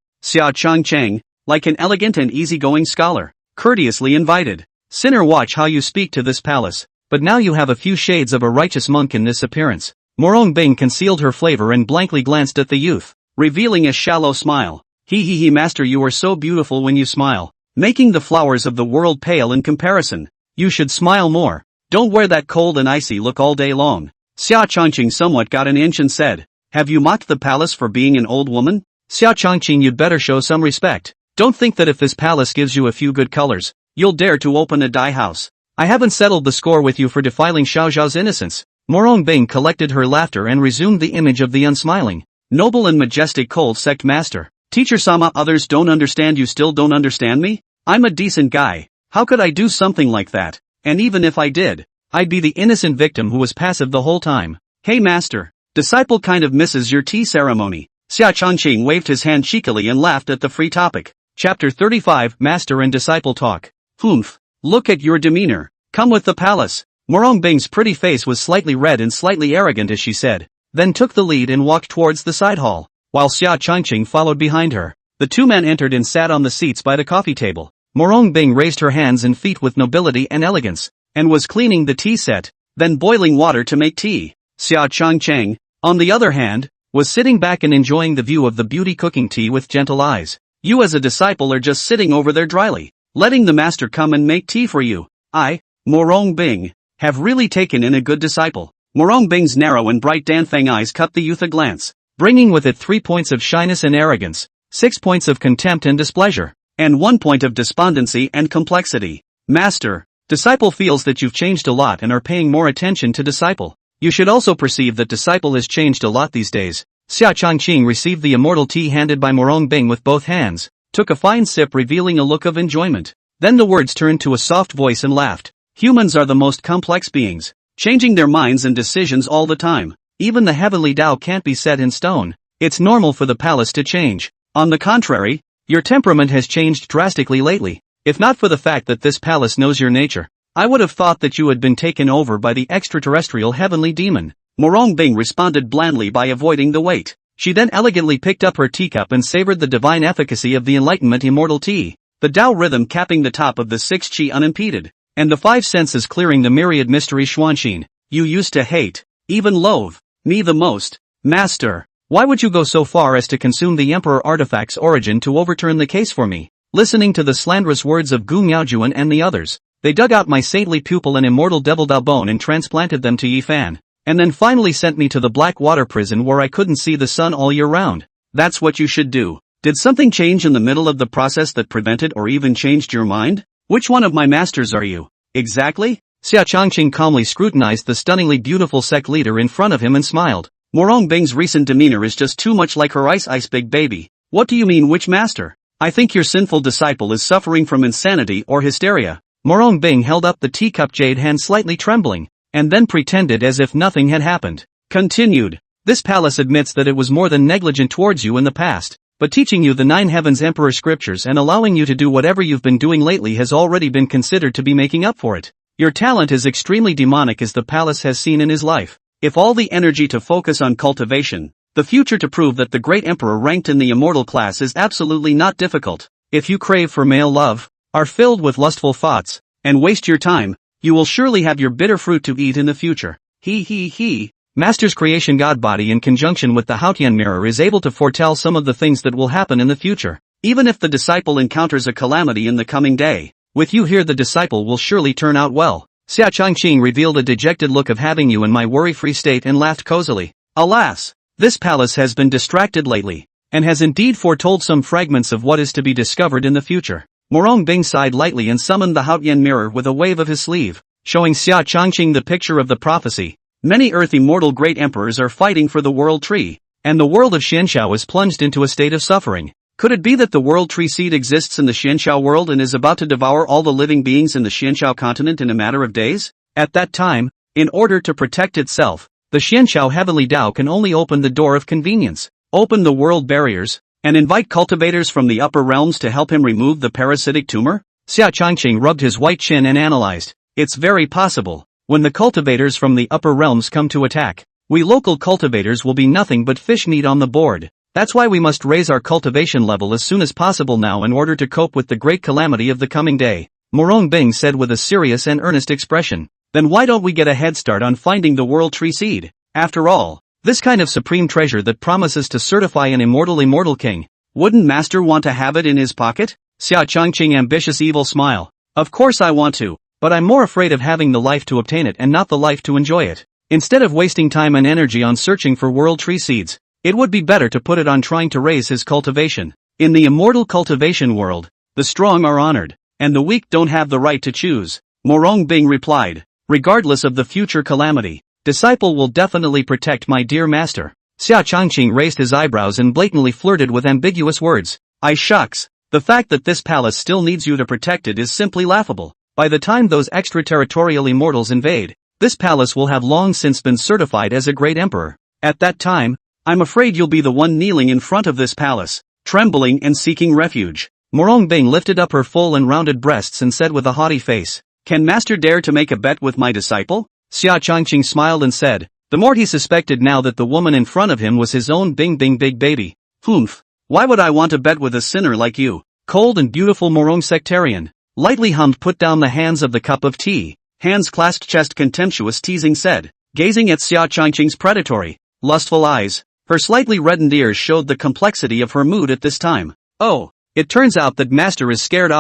Changqing, like an elegant and easygoing scholar, courteously invited. Sinner, watch how you speak to this palace, but now you have a few shades of a righteous monk in this appearance. Murong Bing concealed her flavor and blankly glanced at the youth, revealing a shallow smile. He, master, you are so beautiful when you smile, making the flowers of the world pale in comparison. You should smile more. Don't wear that cold and icy look all day long. Xia Changqing somewhat got an inch and said, have you mocked the palace for being an old woman? Xia Changqing, you'd better show some respect. Don't think that if this palace gives you a few good colors, you'll dare to open a dye house. I haven't settled the score with you for defiling Xiaozhao's innocence. Murong Bing collected her laughter and resumed the image of the unsmiling, noble and majestic cold sect master. Teacher-sama, others don't understand, you still don't understand me? I'm a decent guy. How could I do something like that? And even if I did, I'd be the innocent victim who was passive the whole time. Hey master, disciple kind of misses your tea ceremony. Xia Changqing waved his hand cheekily and laughed at the free topic. Chapter 35, Master and Disciple Talk. Humph. Look at your demeanor. Come with the palace. Murong Bing's pretty face was slightly red and slightly arrogant as she said, then took the lead and walked towards the side hall, while Xia Changqing followed behind her. The two men entered and sat on the seats by the coffee table. Murong Bing raised her hands and feet with nobility and elegance, and was cleaning the tea set, then boiling water to make tea. Xia Changqing, on the other hand, was sitting back and enjoying the view of the beauty cooking tea with gentle eyes. You as a disciple are just sitting over there dryly, letting the master come and make tea for you. I, Murong Bing, have really taken in a good disciple. Murong Bing's narrow and bright Danfeng eyes cut the youth a glance, bringing with it 3 points of shyness and arrogance, 6 points of contempt and displeasure, and 1 point of despondency and complexity. Master, disciple feels that you've changed a lot and are paying more attention to disciple. You should also perceive that disciple has changed a lot these days. Xia Changqing received the immortal tea handed by Murong Bing with both hands, took a fine sip revealing a look of enjoyment. Then the words turned to a soft voice and laughed. Humans are the most complex beings, changing their minds and decisions all the time. Even the heavenly Tao can't be set in stone. It's normal for the palace to change. On the contrary, your temperament has changed drastically lately. If not for the fact that this palace knows your nature, I would have thought that you had been taken over by the extraterrestrial heavenly demon. Murong Bing responded blandly by avoiding the weight. She then elegantly picked up her teacup and savored the divine efficacy of the Enlightenment immortal tea, the Tao rhythm capping the top of the six qi unimpeded, and the five senses clearing the myriad mystery xuanxin. You used to hate, even loathe, me the most. Master, why would you go so far as to consume the Emperor Artifact's origin to overturn the case for me? Listening to the slanderous words of Gu Miaojun and the others, they dug out my saintly pupil and immortal devil Dao bone and transplanted them to Ye Fan, and then finally sent me to the black water prison where I couldn't see the sun all year round. That's what you should do. Did something change in the middle of the process that prevented or even changed your mind? Which one of my masters are you? Exactly? Xia Changqing calmly scrutinized the stunningly beautiful sect leader in front of him and smiled. Murong Bing's recent demeanor is just too much like her ice big baby. What do you mean which master? I think your sinful disciple is suffering from insanity or hysteria. Murong Bing held up the teacup jade hand slightly trembling, and then pretended as if nothing had happened. Continued. This palace admits that it was more than negligent towards you in the past, but teaching you the nine heavens emperor scriptures and allowing you to do whatever you've been doing lately has already been considered to be making up for it. Your talent is extremely demonic as the palace has seen in his life. If all the energy to focus on cultivation, the future to prove that the great emperor ranked in the immortal class is absolutely not difficult. If you crave for male love, are filled with lustful thoughts, and waste your time, you will surely have your bitter fruit to eat in the future. He. Master's creation god body in conjunction with the Haotian mirror is able to foretell some of the things that will happen in the future. Even if the disciple encounters a calamity in the coming day, with you here the disciple will surely turn out well. Xia Changqing revealed a dejected look of having you in my worry-free state and laughed cozily. Alas, this palace has been distracted lately, and has indeed foretold some fragments of what is to be discovered in the future. Murong Bing sighed lightly and summoned the Haotian mirror with a wave of his sleeve, showing Xia Changqing the picture of the prophecy. Many Earth immortal great emperors are fighting for the world tree, and the world of Xianxiao is plunged into a state of suffering. Could it be that the world tree seed exists in the Xianxiao world and is about to devour all the living beings in the Xianxiao continent in a matter of days? At that time, in order to protect itself, the Xianxiao heavenly Tao can only open the door of convenience, open the world barriers, and invite cultivators from the upper realms to help him remove the parasitic tumor? Xia Changqing rubbed his white chin and analyzed. It's very possible. When the cultivators from the upper realms come to attack, we local cultivators will be nothing but fish meat on the board. That's why we must raise our cultivation level as soon as possible now in order to cope with the great calamity of the coming day. Murong Bing said with a serious and earnest expression. Then why don't we get a head start on finding the world tree seed? After all, this kind of supreme treasure that promises to certify an immortal king, wouldn't Master want to have it in his pocket? Xia Changqing ambitious evil smile. Of course I want to, but I'm more afraid of having the life to obtain it and not the life to enjoy it. Instead of wasting time and energy on searching for world tree seeds, it would be better to put it on trying to raise his cultivation. In the immortal cultivation world, the strong are honored, and the weak don't have the right to choose. Murong Bing replied. Regardless of the future calamity, disciple will definitely protect my dear master. Xia Changqing raised his eyebrows and blatantly flirted with ambiguous words. Shucks. The fact that this palace still needs you to protect it is simply laughable. By the time those extraterritorial immortals invade, this palace will have long since been certified as a great emperor. At that time, I'm afraid you'll be the one kneeling in front of this palace, trembling and seeking refuge. Murong Bing lifted up her full and rounded breasts and said with a haughty face, Can Master dare to make a bet with my disciple? Xia Changqing smiled and said, the more he suspected now that the woman in front of him was his own big baby. Humph. Why would I want to bet with a sinner like you? Cold and beautiful Murong sectarian. Lightly hummed put down the hands of the cup of tea. Hands clasped chest contemptuous teasing said, gazing at Xia Changqing's predatory, lustful eyes. Her slightly reddened ears showed the complexity of her mood at this time. Oh, it turns out that Master is scared.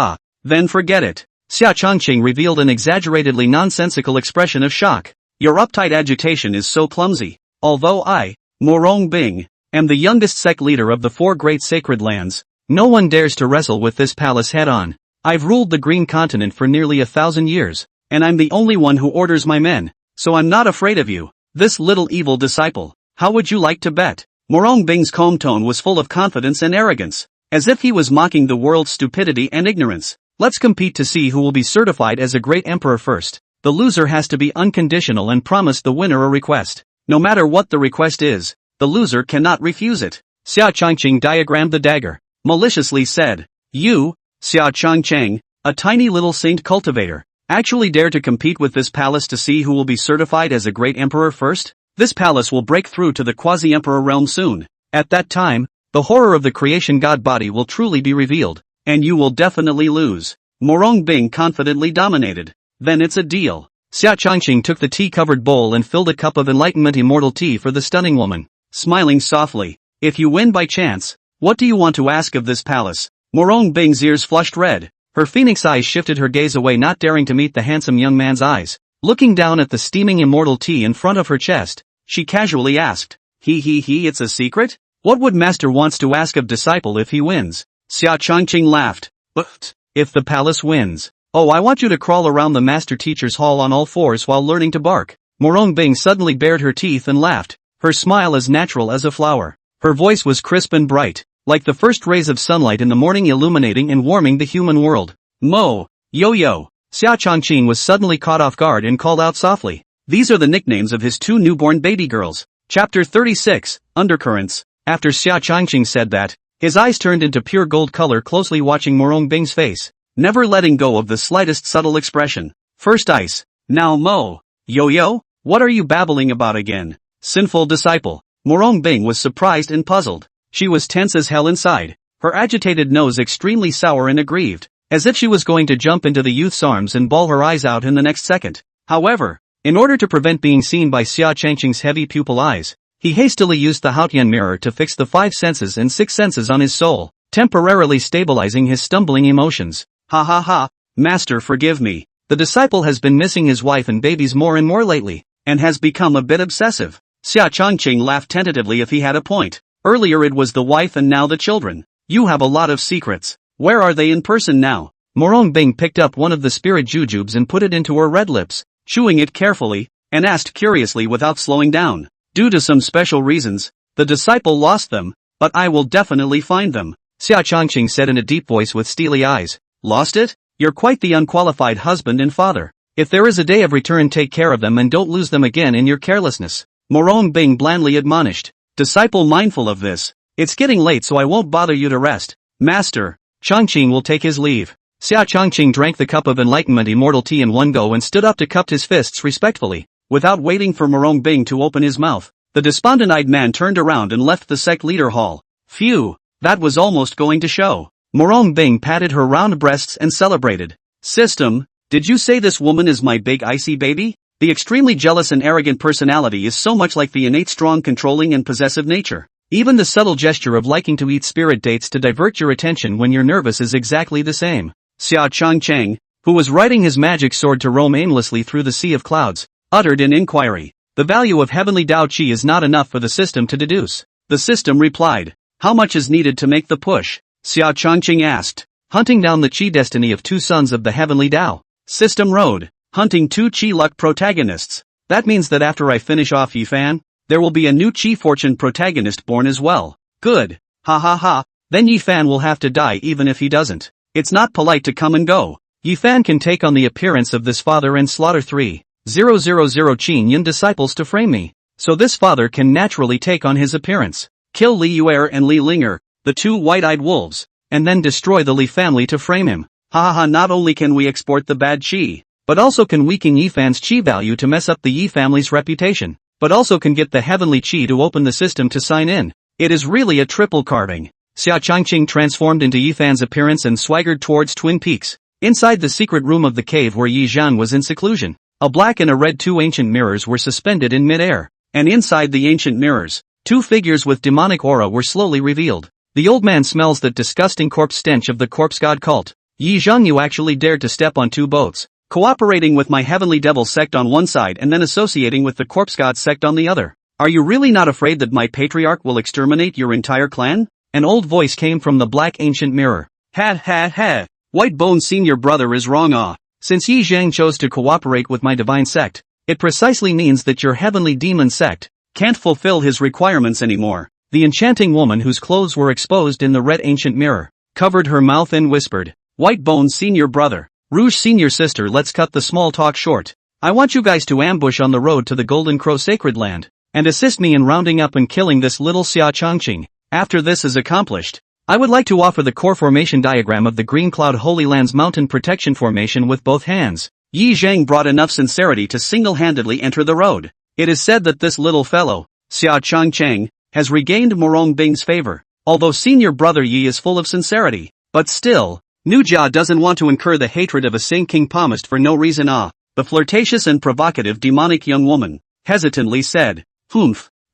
Then forget it. Xia Changqing revealed an exaggeratedly nonsensical expression of shock. Your uptight agitation is so clumsy. Although I, Murong Bing, am the youngest sect leader of the four great sacred lands, no one dares to wrestle with this palace head-on. I've ruled the Green Continent for nearly 1,000 years, and I'm the only one who orders my men, so I'm not afraid of you, this little evil disciple. How would you like to bet? Murong Bing's calm tone was full of confidence and arrogance, as if he was mocking the world's stupidity and ignorance. Let's compete to see who will be certified as a great emperor first. The loser has to be unconditional and promise the winner a request. No matter what the request is, the loser cannot refuse it. Xia Changqing diagrammed the dagger, maliciously said. You, Xia Changqing, a tiny little saint cultivator, actually dare to compete with this palace to see who will be certified as a great emperor first? This palace will break through to the quasi-emperor realm soon. At that time, the horror of the creation god body will truly be revealed, and you will definitely lose. Murong Bing confidently dominated. Then it's a deal. Xia Changqing took the tea-covered bowl and filled a cup of enlightenment immortal tea for the stunning woman, smiling softly. If you win by chance, what do you want to ask of this palace? Murong Bing's ears flushed red. Her phoenix eyes shifted her gaze away, not daring to meet the handsome young man's eyes. Looking down at the steaming immortal tea in front of her chest, she casually asked, it's a secret? What would master wants to ask of disciple if he wins? Xia Changqing laughed. But if the palace wins, oh, I want you to crawl around the master teacher's hall on all fours while learning to bark. Murong Bing suddenly bared her teeth and laughed, her smile as natural as a flower. Her voice was crisp and bright, like the first rays of sunlight in the morning, illuminating and warming the human world. Yo. Xia Changqing was suddenly caught off guard and called out softly. These are the nicknames of his two newborn baby girls. Chapter 36, Undercurrents. After Xia Changqing said that, his eyes turned into pure gold color, closely watching Murong Bing's face, never letting go of the slightest subtle expression. First ice. Now Mo. Yo, what are you babbling about again? Sinful disciple. Murong Bing was surprised and puzzled. She was tense as hell inside, her agitated nose extremely sour and aggrieved, as if she was going to jump into the youth's arms and bawl her eyes out in the next second. However, in order to prevent being seen by Xia Changqing's heavy pupil eyes, he hastily used the Haotian mirror to fix the 5 senses and 6 senses on his soul, temporarily stabilizing his stumbling emotions. Ha, master, forgive me. The disciple has been missing his wife and babies more and more lately, and has become a bit obsessive. Xia Changqing laughed tentatively. If he had a point. Earlier it was the wife and now the children. You have a lot of secrets. Where are they in person now? Murong Bing picked up one of the spirit jujubes and put it into her red lips, chewing it carefully, and asked curiously without slowing down. Due to some special reasons, the disciple lost them, but I will definitely find them. Xia Changqing said in a deep voice with steely eyes. Lost it? You're quite the unqualified husband and father. If there is a day of return, take care of them and don't lose them again in your carelessness. Murong Bing blandly admonished. Disciple mindful of this. It's getting late, so I won't bother you to rest. Master. Changqing will take his leave. Xia Changqing drank the cup of enlightenment immortal tea in one go and stood up to cup his fists respectfully. Without waiting for Murong Bing to open his mouth, the despondent-eyed man turned around and left the sect leader hall. Phew, that was almost going to show. Murong Bing patted her round breasts and celebrated. System, did you say this woman is my big icy baby? The extremely jealous and arrogant personality is so much like the innate strong, controlling and possessive nature. Even the subtle gesture of liking to eat spirit dates to divert your attention when you're nervous is exactly the same. Xia Changqing, who was riding his magic sword to roam aimlessly through the sea of clouds, uttered in inquiry. The value of heavenly Tao Qi is not enough for the system to deduce. The system replied. How much is needed to make the push? Xia Changqing asked. Hunting down the Qi destiny of 2 sons of the heavenly Tao. System road. Hunting 2 Qi luck protagonists. That means that after I finish off Ye Fan, there will be a new Qi fortune protagonist born as well. Good. Ha. Then Ye Fan will have to die even if he doesn't. It's not polite to come and go. Ye Fan can take on the appearance of this father and slaughter 3,000 Qin Yin disciples to frame me. So this father can naturally take on his appearance. Kill Li Yuer and Li Linger, the 2 white-eyed wolves, and then destroy the Li family to frame him. Ha, not only can we export the bad Qi, but also can weaken Ye Fan's Qi value to mess up the Yi family's reputation, but also can get the heavenly Qi to open the system to sign in. It is really a triple carving. Xia Changqing transformed into Ye Fan's appearance and swaggered towards Twin Peaks. Inside the secret room of the cave where Yi Zhan was in seclusion, a black and a red 2 ancient mirrors were suspended in mid-air, and inside the ancient mirrors, 2 figures with demonic aura were slowly revealed. The old man smells that disgusting corpse stench of the corpse god cult. Yi Zhan, you actually dared to step on 2 boats. Cooperating with my heavenly devil sect on one side and then associating with the corpse god sect on the other. Are you really not afraid that my patriarch will exterminate your entire clan? An old voice came from the black ancient mirror. Ha. White Bone Senior Brother is wrong. Since Yi Zhang chose to cooperate with my divine sect, it precisely means that your heavenly demon sect can't fulfill his requirements anymore. The enchanting woman whose clothes were exposed in the red ancient mirror covered her mouth and whispered, White Bone Senior Brother. Rouge Senior Sister, let's cut the small talk short. I want you guys to ambush on the road to the Golden Crow Sacred Land, and assist me in rounding up and killing this little Xia Changqing. After this is accomplished, I would like to offer the core formation diagram of the Green Cloud Holy Lands Mountain Protection Formation with both hands. Yi Zhang brought enough sincerity to single-handedly enter the road. It is said that this little fellow, Xia Changqing, has regained Murong Bing's favor, although senior brother Yi is full of sincerity. But still, Nujia doesn't want to incur the hatred of a Sing King palmist for no reason. The flirtatious and provocative demonic young woman hesitantly said,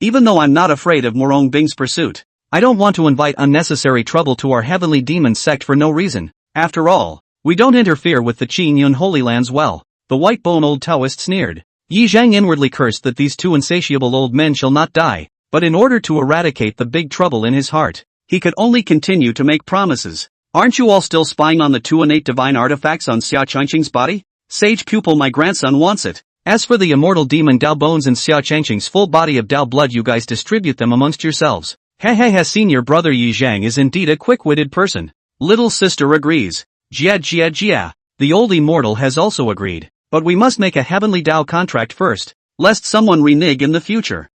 even though I'm not afraid of Murong Bing's pursuit, I don't want to invite unnecessary trouble to our heavenly demon sect for no reason. After all, we don't interfere with the Qin Yun Holy Lands well. The white bone old Taoist sneered. Yi Zhang inwardly cursed that these two insatiable old men shall not die, but in order to eradicate the big trouble in his heart, he could only continue to make promises. Aren't you all still spying on the two innate divine artifacts on Xia Changqing's body? Sage pupil, my grandson wants it. As for the immortal demon Dao bones and Xia Changqing's full body of Dao blood, you guys distribute them amongst yourselves. Senior brother Yi Zhang is indeed a quick-witted person. Little sister agrees. Jia. The old immortal has also agreed. But we must make a heavenly Dao contract first, lest someone renege in the future.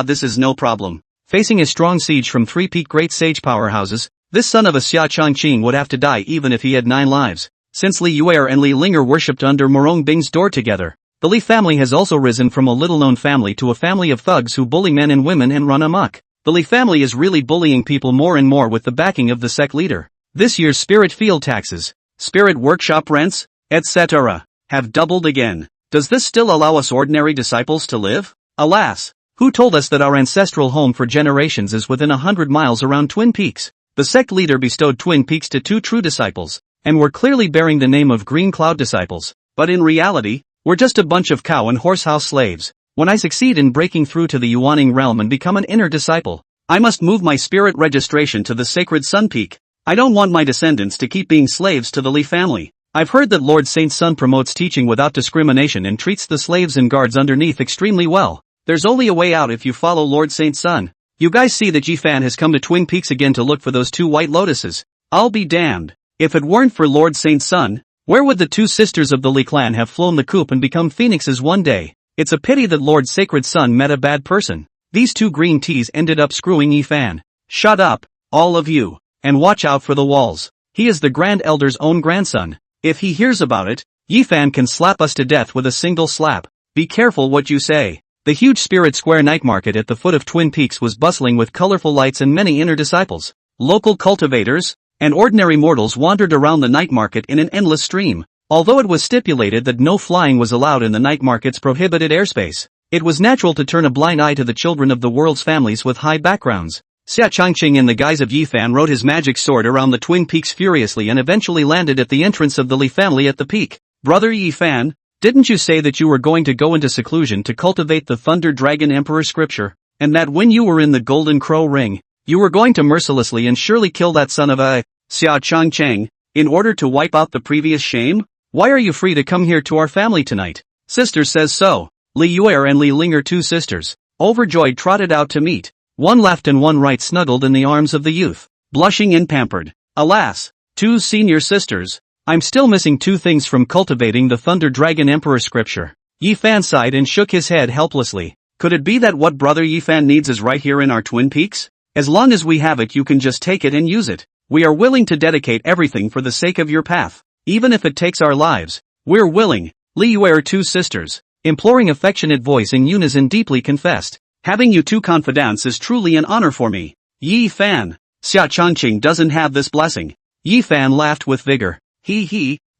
This is no problem. Facing a strong siege from three peak great sage powerhouses, this son of a Xia Changqing would have to die even if he had 9 lives. Since Li Yuer and Li Linger worshipped under Murong Bing's door together, the Li family has also risen from a little-known family to a family of thugs who bully men and women and run amok. The Li family is really bullying people more and more with the backing of the sect leader. This year's spirit field taxes, spirit workshop rents, etc., have doubled again. Does this still allow us ordinary disciples to live? Alas, who told us that our ancestral home for generations is within 100 miles around Twin Peaks? The sect leader bestowed Twin Peaks to 2 true disciples, and were clearly bearing the name of Green Cloud disciples. But in reality, we're just a bunch of cow and horsehouse slaves. When I succeed in breaking through to the Yuaning realm and become an inner disciple, I must move my spirit registration to the sacred Sun Peak. I don't want my descendants to keep being slaves to the Li family. I've heard that Lord Saint Sun promotes teaching without discrimination and treats the slaves and guards underneath extremely well. There's only a way out if you follow Lord Saint Sun. You guys see that Yi Fan has come to Twin Peaks again to look for those 2 white lotuses. I'll be damned. If it weren't for Lord Saint Sun, where would the 2 sisters of the Li clan have flown the coop and become phoenixes one day? It's a pity that Lord Sacred Sun met a bad person. These 2 green teas ended up screwing Yi Fan. Shut up, all of you, and watch out for the walls. He is the Grand Elder's own grandson. If he hears about it, Yi Fan can slap us to death with a single slap. Be careful what you say. The huge Spirit Square night market at the foot of Twin Peaks was bustling with colorful lights and many inner disciples. Local cultivators and ordinary mortals wandered around the night market in an endless stream. Although it was stipulated that no flying was allowed in the night market's prohibited airspace, it was natural to turn a blind eye to the children of the world's families with high backgrounds. Xia Changqing in the guise of Yi Fan rode his magic sword around the Twin Peaks furiously and eventually landed at the entrance of the Li family at the peak. Brother Yi Fan, didn't you say that you were going to go into seclusion to cultivate the Thunder Dragon Emperor scripture, and that when you were in the Golden Crow Ring, you were going to mercilessly and surely kill that son of a Xia Changqing, in order to wipe out the previous shame? Why are you free to come here to our family tonight? Sister says so. Li Yuer and Li Linger, 2 sisters, overjoyed, trotted out to meet. One left and one right snuggled in the arms of the youth, blushing and pampered. Alas, 2 senior sisters, I'm still missing 2 things from cultivating the Thunder Dragon Emperor scripture. Yi Fan sighed and shook his head helplessly. Could it be that what brother Yi Fan needs is right here in our Twin Peaks? As long as we have it, you can just take it and use it. We are willing to dedicate everything for the sake of your path. Even if it takes our lives, we're willing. Li Yuer, 2 sisters, imploring affectionate voice in unison, deeply confessed. Having you 2 confidants is truly an honor for me. Yi Fan. Xia Changqing doesn't have this blessing. Yi Fan laughed with vigor.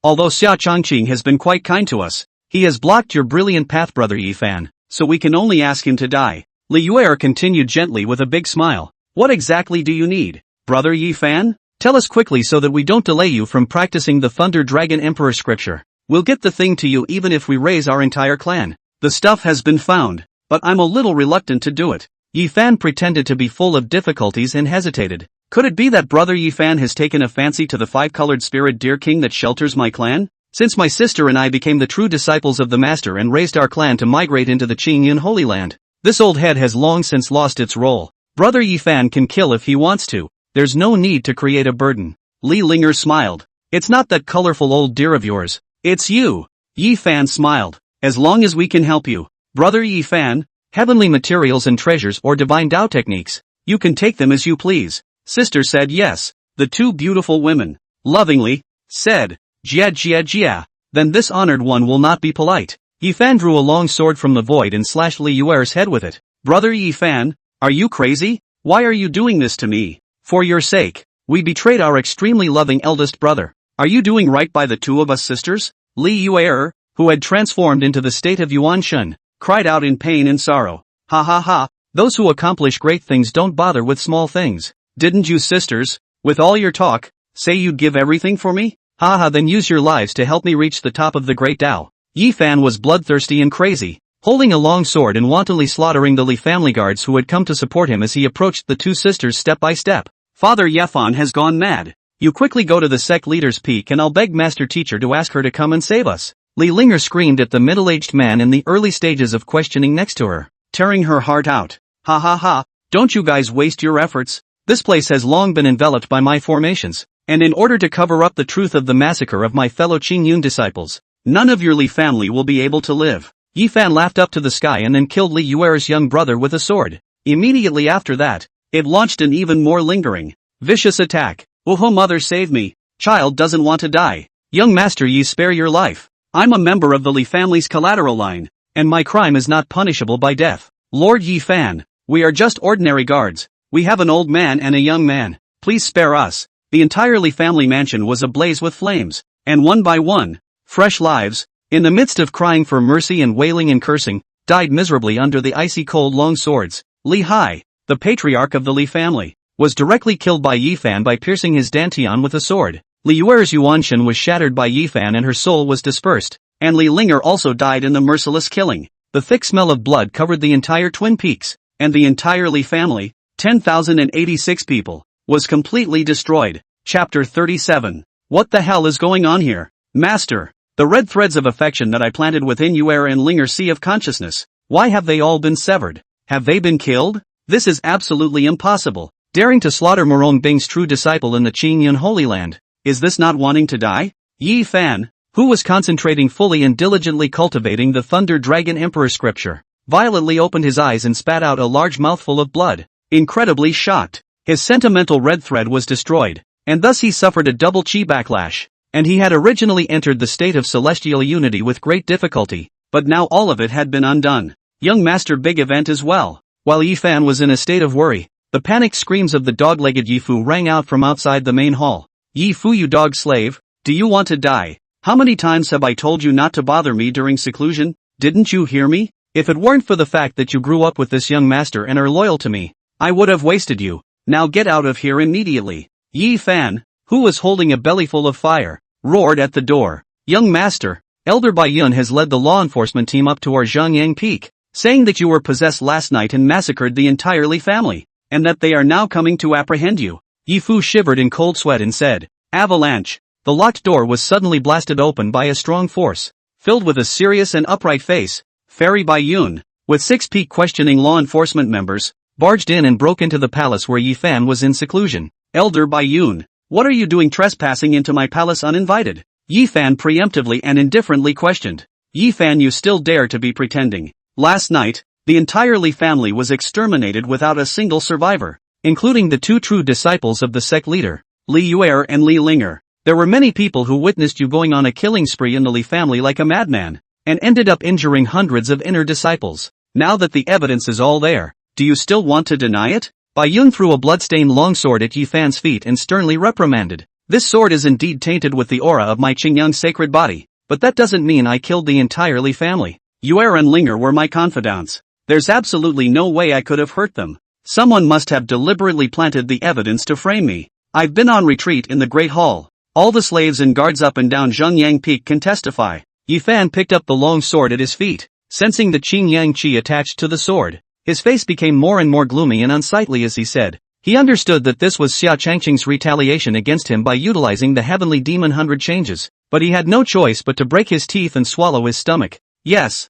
Although Xia Changqing has been quite kind to us, he has blocked your brilliant path, brother Yi Fan, so we can only ask him to die. Li Yuer continued gently with a big smile. What exactly do you need, brother Yi Fan? Tell us quickly so that we don't delay you from practicing the Thunder Dragon Emperor scripture. We'll get the thing to you even if we raise our entire clan. The stuff has been found, but I'm a little reluctant to do it. Yi Fan pretended to be full of difficulties and hesitated. Could it be that brother Yi Fan has taken a fancy to the 5-colored spirit deer king that shelters my clan? Since my sister and I became the true disciples of the master and raised our clan to migrate into the Qin Yun Holy Land, this old head has long since lost its role. Brother Yi Fan can kill if he wants to. There's no need to create a burden. Li Linger smiled. It's not that colorful old deer of yours. It's you. Yi Fan smiled. as long as we can help you. Brother Ye Fan, heavenly materials and treasures or divine Tao techniques, you can take them as you please. Sister said yes. The two beautiful women, lovingly, said, Jia Jia Jia, then this honored one will not be polite. Ye Fan drew a long sword from the void and slashed Li Yuer's head with it. Brother Ye Fan, are you crazy? Why are you doing this to me? For your sake, we betrayed our extremely loving eldest brother. Are you doing right by the two of us sisters? Li Yuer, who had transformed into the state of Yuanshan, cried out in pain and sorrow. Ha ha ha, those who accomplish great things don't bother with small things. Didn't you sisters, with all your talk, say you'd give everything for me? Ha ha, then use your lives to help me reach the top of the great Tao. Ye Fan was bloodthirsty and crazy, holding a long sword and wantonly slaughtering the Li family guards who had come to support him as he approached the two sisters step by step. Father Ye Fan has gone mad. You quickly go to the sect leader's peak and I'll beg Master Teacher to ask her to come and save us. Li Linger screamed at the middle-aged man in the early stages of questioning next to her, tearing her heart out. Ha ha ha, don't you guys waste your efforts. This place has long been enveloped by my formations, and in order to cover up the truth of the massacre of my fellow Qingyun disciples, none of your Li family will be able to live. Ye Fan laughed up to the sky and then killed Li Yuer's young brother with a sword. Immediately after that, it launched an even more lingering, vicious attack. Oh mother, save me. Child doesn't want to die. Young master, ye spare your life. I'm a member of the Li family's collateral line, and my crime is not punishable by death. Lord Ye Fan, we are just ordinary guards. We have an old man and a young man. Please spare us. The entire Li family mansion was ablaze with flames, and one by one, fresh lives, in the midst of crying for mercy and wailing and cursing, died miserably under the icy cold long swords. Li Hai, the patriarch of the Li family, was directly killed by Ye Fan by piercing his dantian with a sword. Li Yuer's Yuanshan was shattered by Ye Fan and her soul was dispersed, and Li Linger also died in the merciless killing. The thick smell of blood covered the entire Twin Peaks, and the entire Li family, 10,086 people, was completely destroyed. Chapter 37. What the hell is going on here? Master, the red threads of affection that I planted within Yuer and Linger Sea of Consciousness, why have they all been severed? Have they been killed? This is absolutely impossible. Daring to slaughter Murong Bing's true disciple in the Qingyun Holy Land. Is this not wanting to die? Ye Fan, who was concentrating fully and diligently cultivating the Thunder Dragon Emperor scripture, violently opened his eyes and spat out a large mouthful of blood. Incredibly shocked, his sentimental red thread was destroyed, and thus he suffered a double chi backlash, and he had originally entered the state of celestial unity with great difficulty, but now all of it had been undone. Young master, big event as well. While Ye Fan was in a state of worry, the panicked screams of the dog-legged Ye Fu rang out from outside the main hall. Ye Fu, you dog slave, do you want to die? How many times have I told you not to bother me during seclusion? Didn't you hear me? If it weren't for the fact that you grew up with this young master and are loyal to me, I would have wasted you. Now get out of here immediately. Ye Fan, who was holding a bellyful of fire, roared at the door. Young master, Elder Bai Yun has led the law enforcement team up to our Zhangyang Peak, saying that you were possessed last night and massacred the entire Li family, and that they are now coming to apprehend you. Ye Fu shivered in cold sweat and said, Avalanche. The locked door was suddenly blasted open by a strong force, filled with a serious and upright face. Fairy Bai Yun, with 6 peak questioning law enforcement members, barged in and broke into the palace where Ye Fan was in seclusion. Elder Bai Yun, what are you doing trespassing into my palace uninvited? Ye Fan preemptively and indifferently questioned. Ye Fan, you still dare to be pretending. Last night, the entire Li family was exterminated without a single survivor, including the 2 true disciples of the sect leader, Li Yuer and Li Linger. There were many people who witnessed you going on a killing spree in the Li family like a madman, and ended up injuring hundreds of inner disciples. Now that the evidence is all there, do you still want to deny it? Bai Yun threw a bloodstained longsword at Ye Fan's feet and sternly reprimanded. This sword is indeed tainted with the aura of my Qingyang sacred body, but that doesn't mean I killed the entire Li family. Yuer and Linger were my confidants. There's absolutely no way I could have hurt them. Someone must have deliberately planted the evidence to frame me. I've been on retreat in the Great Hall. All the slaves and guards up and down Zhangyang Peak can testify. Ye Fan picked up the long sword at his feet, sensing the Qingyang Qi attached to the sword. His face became more and more gloomy and unsightly as he said. He understood that this was Xia Changqing's retaliation against him by utilizing the heavenly demon 100 changes, but he had no choice but to break his teeth and swallow his stomach. Yes.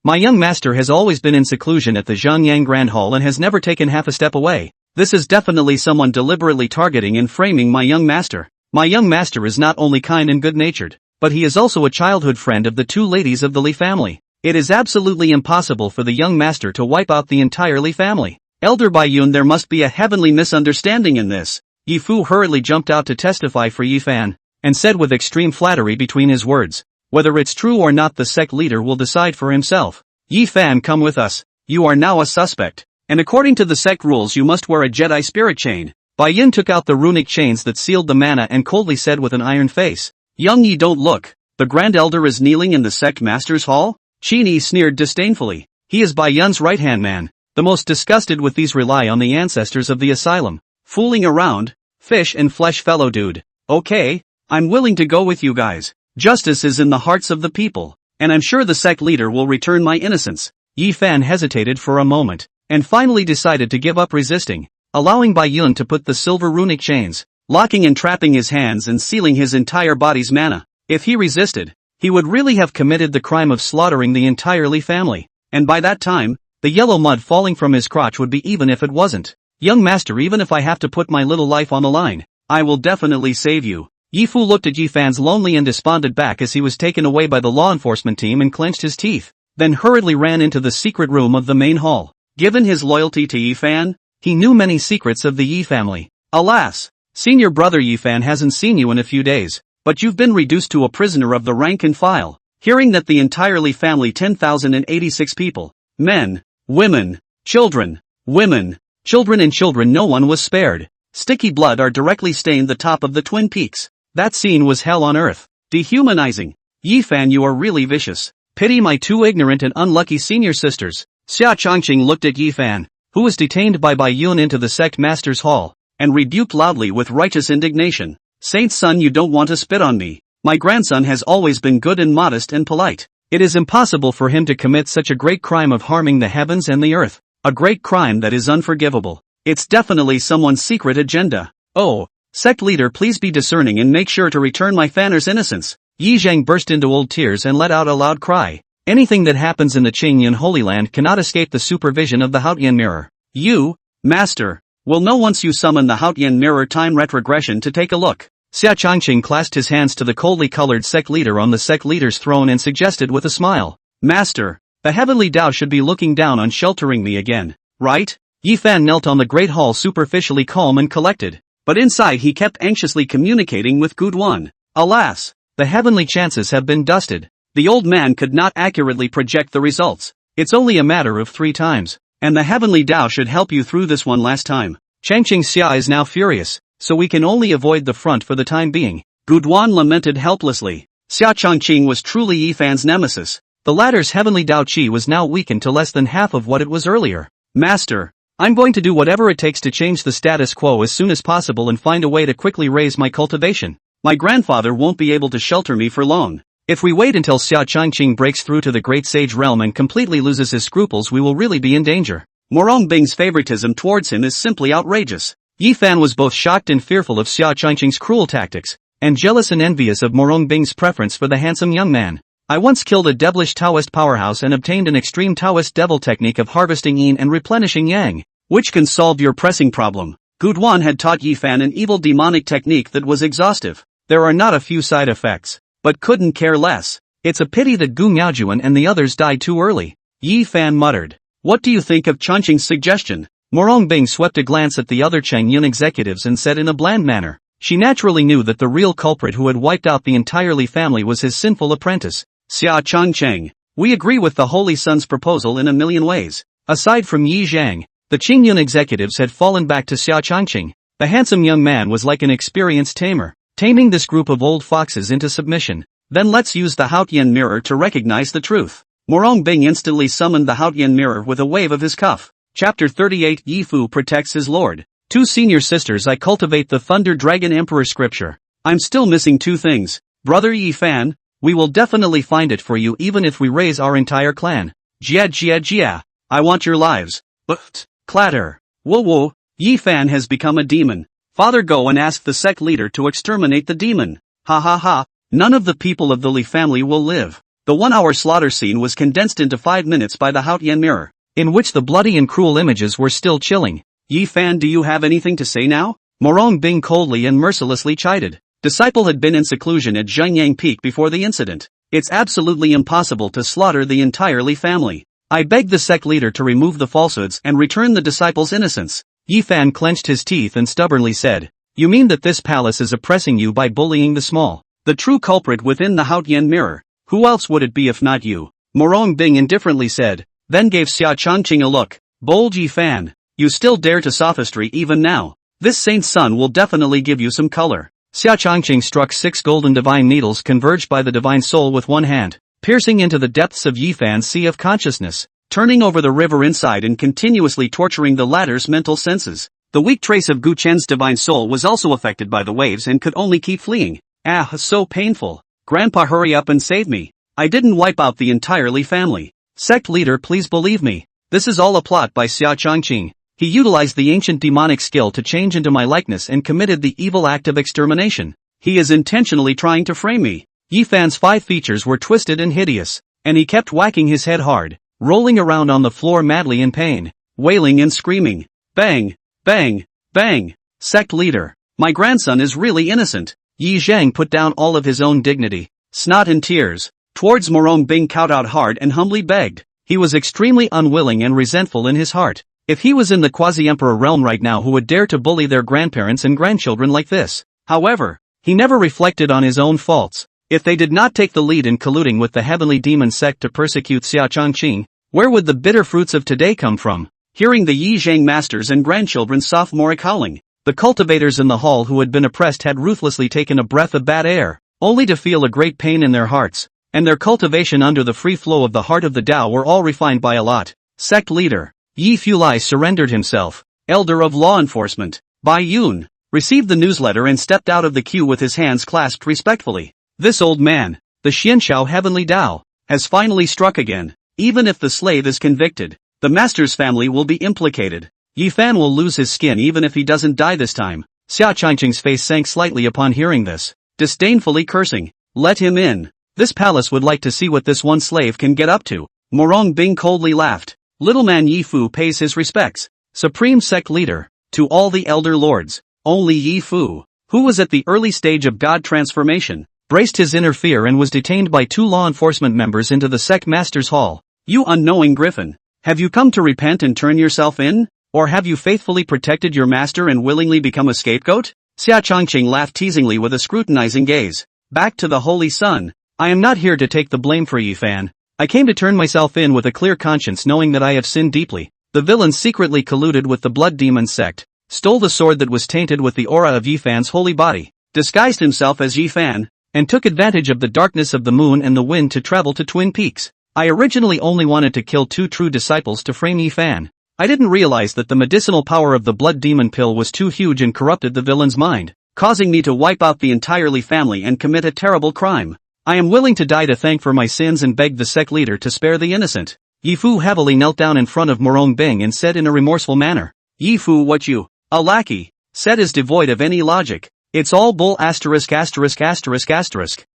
My young master has always been in seclusion at the Zhangyang Grand Hall and has never taken half a step away. This is definitely someone deliberately targeting and framing my young master. My young master is not only kind and good-natured, but he is also a childhood friend of the two ladies of the Li family. It is absolutely impossible for the young master to wipe out the entire Li family. Elder Baiyun, there must be a heavenly misunderstanding in this. Yi Fu hurriedly jumped out to testify for Yi Fan, and said with extreme flattery between his words, "Whether it's true or not, the sect leader will decide for himself. Yi Fan, come with us. You are now a suspect. And according to the sect rules you must wear a Jedi spirit chain." Baiyun took out the runic chains that sealed the mana and coldly said with an iron face, "Young Yi, don't look. The Grand Elder is kneeling in the sect master's hall?" Qin Yi sneered disdainfully. He is Baiyun's right-hand man. The most disgusted with these rely on the ancestors of the asylum. Fooling around? Fish and flesh, fellow dude. Okay, I'm willing to go with you guys. Justice is in the hearts of the people, and I'm sure the sect leader will return my innocence. Yi Fan hesitated for a moment, and finally decided to give up resisting, allowing Baiyun to put the silver runic chains, locking and trapping his hands and sealing his entire body's mana. If he resisted, he would really have committed the crime of slaughtering the entire Li family, and by that time, the yellow mud falling from his crotch would be even if it wasn't. Young master, even if I have to put my little life on the line, I will definitely save you. Yi Fu looked at Yi Fan's lonely and despondent back as he was taken away by the law enforcement team and clenched his teeth, then hurriedly ran into the secret room of the main hall. Given his loyalty to Yi Fan, he knew many secrets of the Yi family. Alas, senior brother Yi Fan hasn't seen you in a few days, but you've been reduced to a prisoner of the rank and file. Hearing that the entire Li family, 10,086 people, men, women, children, women, children and children, no one was spared. Sticky blood are directly stained the top of the Twin Peaks. That scene was hell on earth. Dehumanizing. Yi Fan, you are really vicious. Pity my two ignorant and unlucky senior sisters. Xia Chongqing looked at Yi Fan, who was detained by Baiyun, into the sect master's hall, and rebuked loudly with righteous indignation. Saint's son, you don't want to spit on me. My grandson has always been good and modest and polite. It is impossible for him to commit such a great crime of harming the heavens and the earth. A great crime that is unforgivable. It's definitely someone's secret agenda. Oh, sect leader, please be discerning and make sure to return my Fanner's innocence. Yi Zhang burst into old tears and let out a loud cry. Anything that happens in the Qingyan Holy Land cannot escape the supervision of the Haotian Mirror. You, master, will know once you summon the Haotian Mirror time retrogression to take a look. Xia Chongqing clasped his hands to the coldly colored sect leader on the sect leader's throne and suggested with a smile, "Master, the heavenly Tao should be looking down on sheltering me again, right?" Yi Fan knelt on the great hall, superficially calm and collected, but inside he kept anxiously communicating with Guduan. Alas, the heavenly chances have been dusted. The old man could not accurately project the results. It's only a matter of 3 times, and the heavenly Tao should help you through this one last time. Changqing Xia is now furious, so we can only avoid the front for the time being. Guduan lamented helplessly. Xia Chongqing was truly Yi Fan's nemesis. The latter's heavenly Tao Qi was now weakened to less than half of what it was earlier. Master, I'm going to do whatever it takes to change the status quo as soon as possible and find a way to quickly raise my cultivation. My grandfather won't be able to shelter me for long. If we wait until Xia Chongqing breaks through to the great sage realm and completely loses his scruples, we will really be in danger. Murong Bing's favoritism towards him is simply outrageous. Yi Fan was both shocked and fearful of Xia Chongqing's cruel tactics, and jealous and envious of Murong Bing's preference for the handsome young man. I once killed a devilish Taoist powerhouse and obtained an extreme Taoist devil technique of harvesting yin and replenishing yang, which can solve your pressing problem. Guduan had taught Yi Fan an evil demonic technique that was exhaustive. There are not a few side effects, but couldn't care less. It's a pity that Gu Miaojun and the others died too early. Yi Fan muttered. What do you think of Chongqing's suggestion? Murong Bing swept a glance at the other Chengyun executives and said in a bland manner. She naturally knew that the real culprit who had wiped out the entire Li family was his sinful apprentice. Xia Chongqing. We agree with the Holy Son's proposal in a million ways. Aside from Yi Zhang, the Qingyun executives had fallen back to Xia Chongqing. The handsome young man was like an experienced tamer, taming this group of old foxes into submission. Then let's use the Haotian Mirror to recognize the truth. Murong Bing instantly summoned the Haotian Mirror with a wave of his cuff. Chapter 38. Yi Fu protects his lord. 2 senior sisters. I cultivate the Thunder Dragon Emperor scripture. I'm still missing 2 things. Brother Yi Fan, we will definitely find it for you even if we raise our entire clan. Jia. I want your lives. But, clatter. Whoa. Yi Fan has become a demon. Father, go and ask the sect leader to exterminate the demon. Ha. None of the people of the Li family will live. The 1-hour slaughter scene was condensed into 5 minutes by the Haotian Mirror, in which the bloody and cruel images were still chilling. Yi Fan, do you have anything to say now? Murong Bing coldly and mercilessly chided. disciple had been in seclusion at Zhengyang Peak before the incident. It's absolutely impossible to slaughter the entire Li family. I begged the sect leader to remove the falsehoods and return the disciple's innocence. Ye Fan clenched his teeth and stubbornly said, "You mean that this palace is oppressing you by bullying the small? The true culprit within the Haotian mirror. Who else would it be if not you?" Murong Bing indifferently said, then gave Xia Changqing a look. "Bold Ye Fan. You still dare to sophistry even now. This saint's son will definitely give you some color." Xia Changqing struck 6 golden divine needles converged by the divine soul with one hand, piercing into the depths of Ye Fan's sea of consciousness, turning over the river inside and continuously torturing the latter's mental senses. The weak trace of Gu Chen's divine soul was also affected by the waves and could only keep fleeing. "Ah, so painful. Grandpa, hurry up and save me. I didn't wipe out the entire Li family. Sect leader, please believe me. This is all a plot by Xia Changqing. He utilized the ancient demonic skill to change into my likeness and committed the evil act of extermination. He is intentionally trying to frame me." Ye Fan's 5 features were twisted and hideous, and he kept whacking his head hard, rolling around on the floor madly in pain, wailing and screaming. "Bang! Bang! Bang! Sect leader, my grandson is really innocent." Yi Zhang put down all of his own dignity, snot and tears, towards Murong Bing, kowtowed hard and humbly begged. He was extremely unwilling and resentful in his heart. If he was in the quasi-emperor realm right now, who would dare to bully their grandparents and grandchildren like this? However, he never reflected on his own faults. If they did not take the lead in colluding with the heavenly demon sect to persecute Xia Changqing, where would the bitter fruits of today come from? Hearing the Yi Zhang masters and grandchildren's sophomoric howling, the cultivators in the hall who had been oppressed had ruthlessly taken a breath of bad air, only to feel a great pain in their hearts, and their cultivation under the free flow of the heart of the Tao were all refined by a lot. Sect leader Yi Fulai surrendered himself. Elder of law enforcement Bai Yun received the newsletter and stepped out of the queue with his hands clasped respectfully. This old man, the Xianshao Heavenly Tao, has finally struck again. Even if the slave is convicted, the master's family will be implicated. Ye Fan will lose his skin even if he doesn't die this time. Xia Changqing's face sank slightly upon hearing this, disdainfully cursing. Let him in. This palace would like to see what this one slave can get up to. Murong Bing coldly laughed. Little man Yi Fu pays his respects. Supreme sect leader, to all the elder lords. Only Yi Fu, who was at the early stage of God transformation, braced his inner fear and was detained by 2 law enforcement members into the sect master's hall. You unknowing griffin, have you come to repent and turn yourself in? Or have you faithfully protected your master and willingly become a scapegoat? Xia Changqing laughed teasingly with a scrutinizing gaze. Back to the Holy Sun. I am not here to take the blame for Ye Fan. I came to turn myself in with a clear conscience, knowing that I have sinned deeply. The villains secretly colluded with the blood demon sect, stole the sword that was tainted with the aura of Ye Fan's holy body, disguised himself as Ye Fan, and took advantage of the darkness of the moon and the wind to travel to Twin Peaks. I originally only wanted to kill 2 true disciples to frame Ye Fan. I didn't realize that the medicinal power of the blood demon pill was too huge and corrupted the villain's mind, causing me to wipe out the entire Li family and commit a terrible crime. I am willing to die to thank for my sins and beg the sect leader to spare the innocent. Yi Fu heavily knelt down in front of Murong Bing and said in a remorseful manner, Yi Fu, what you, a lackey, said is devoid of any logic. It's all bull ********.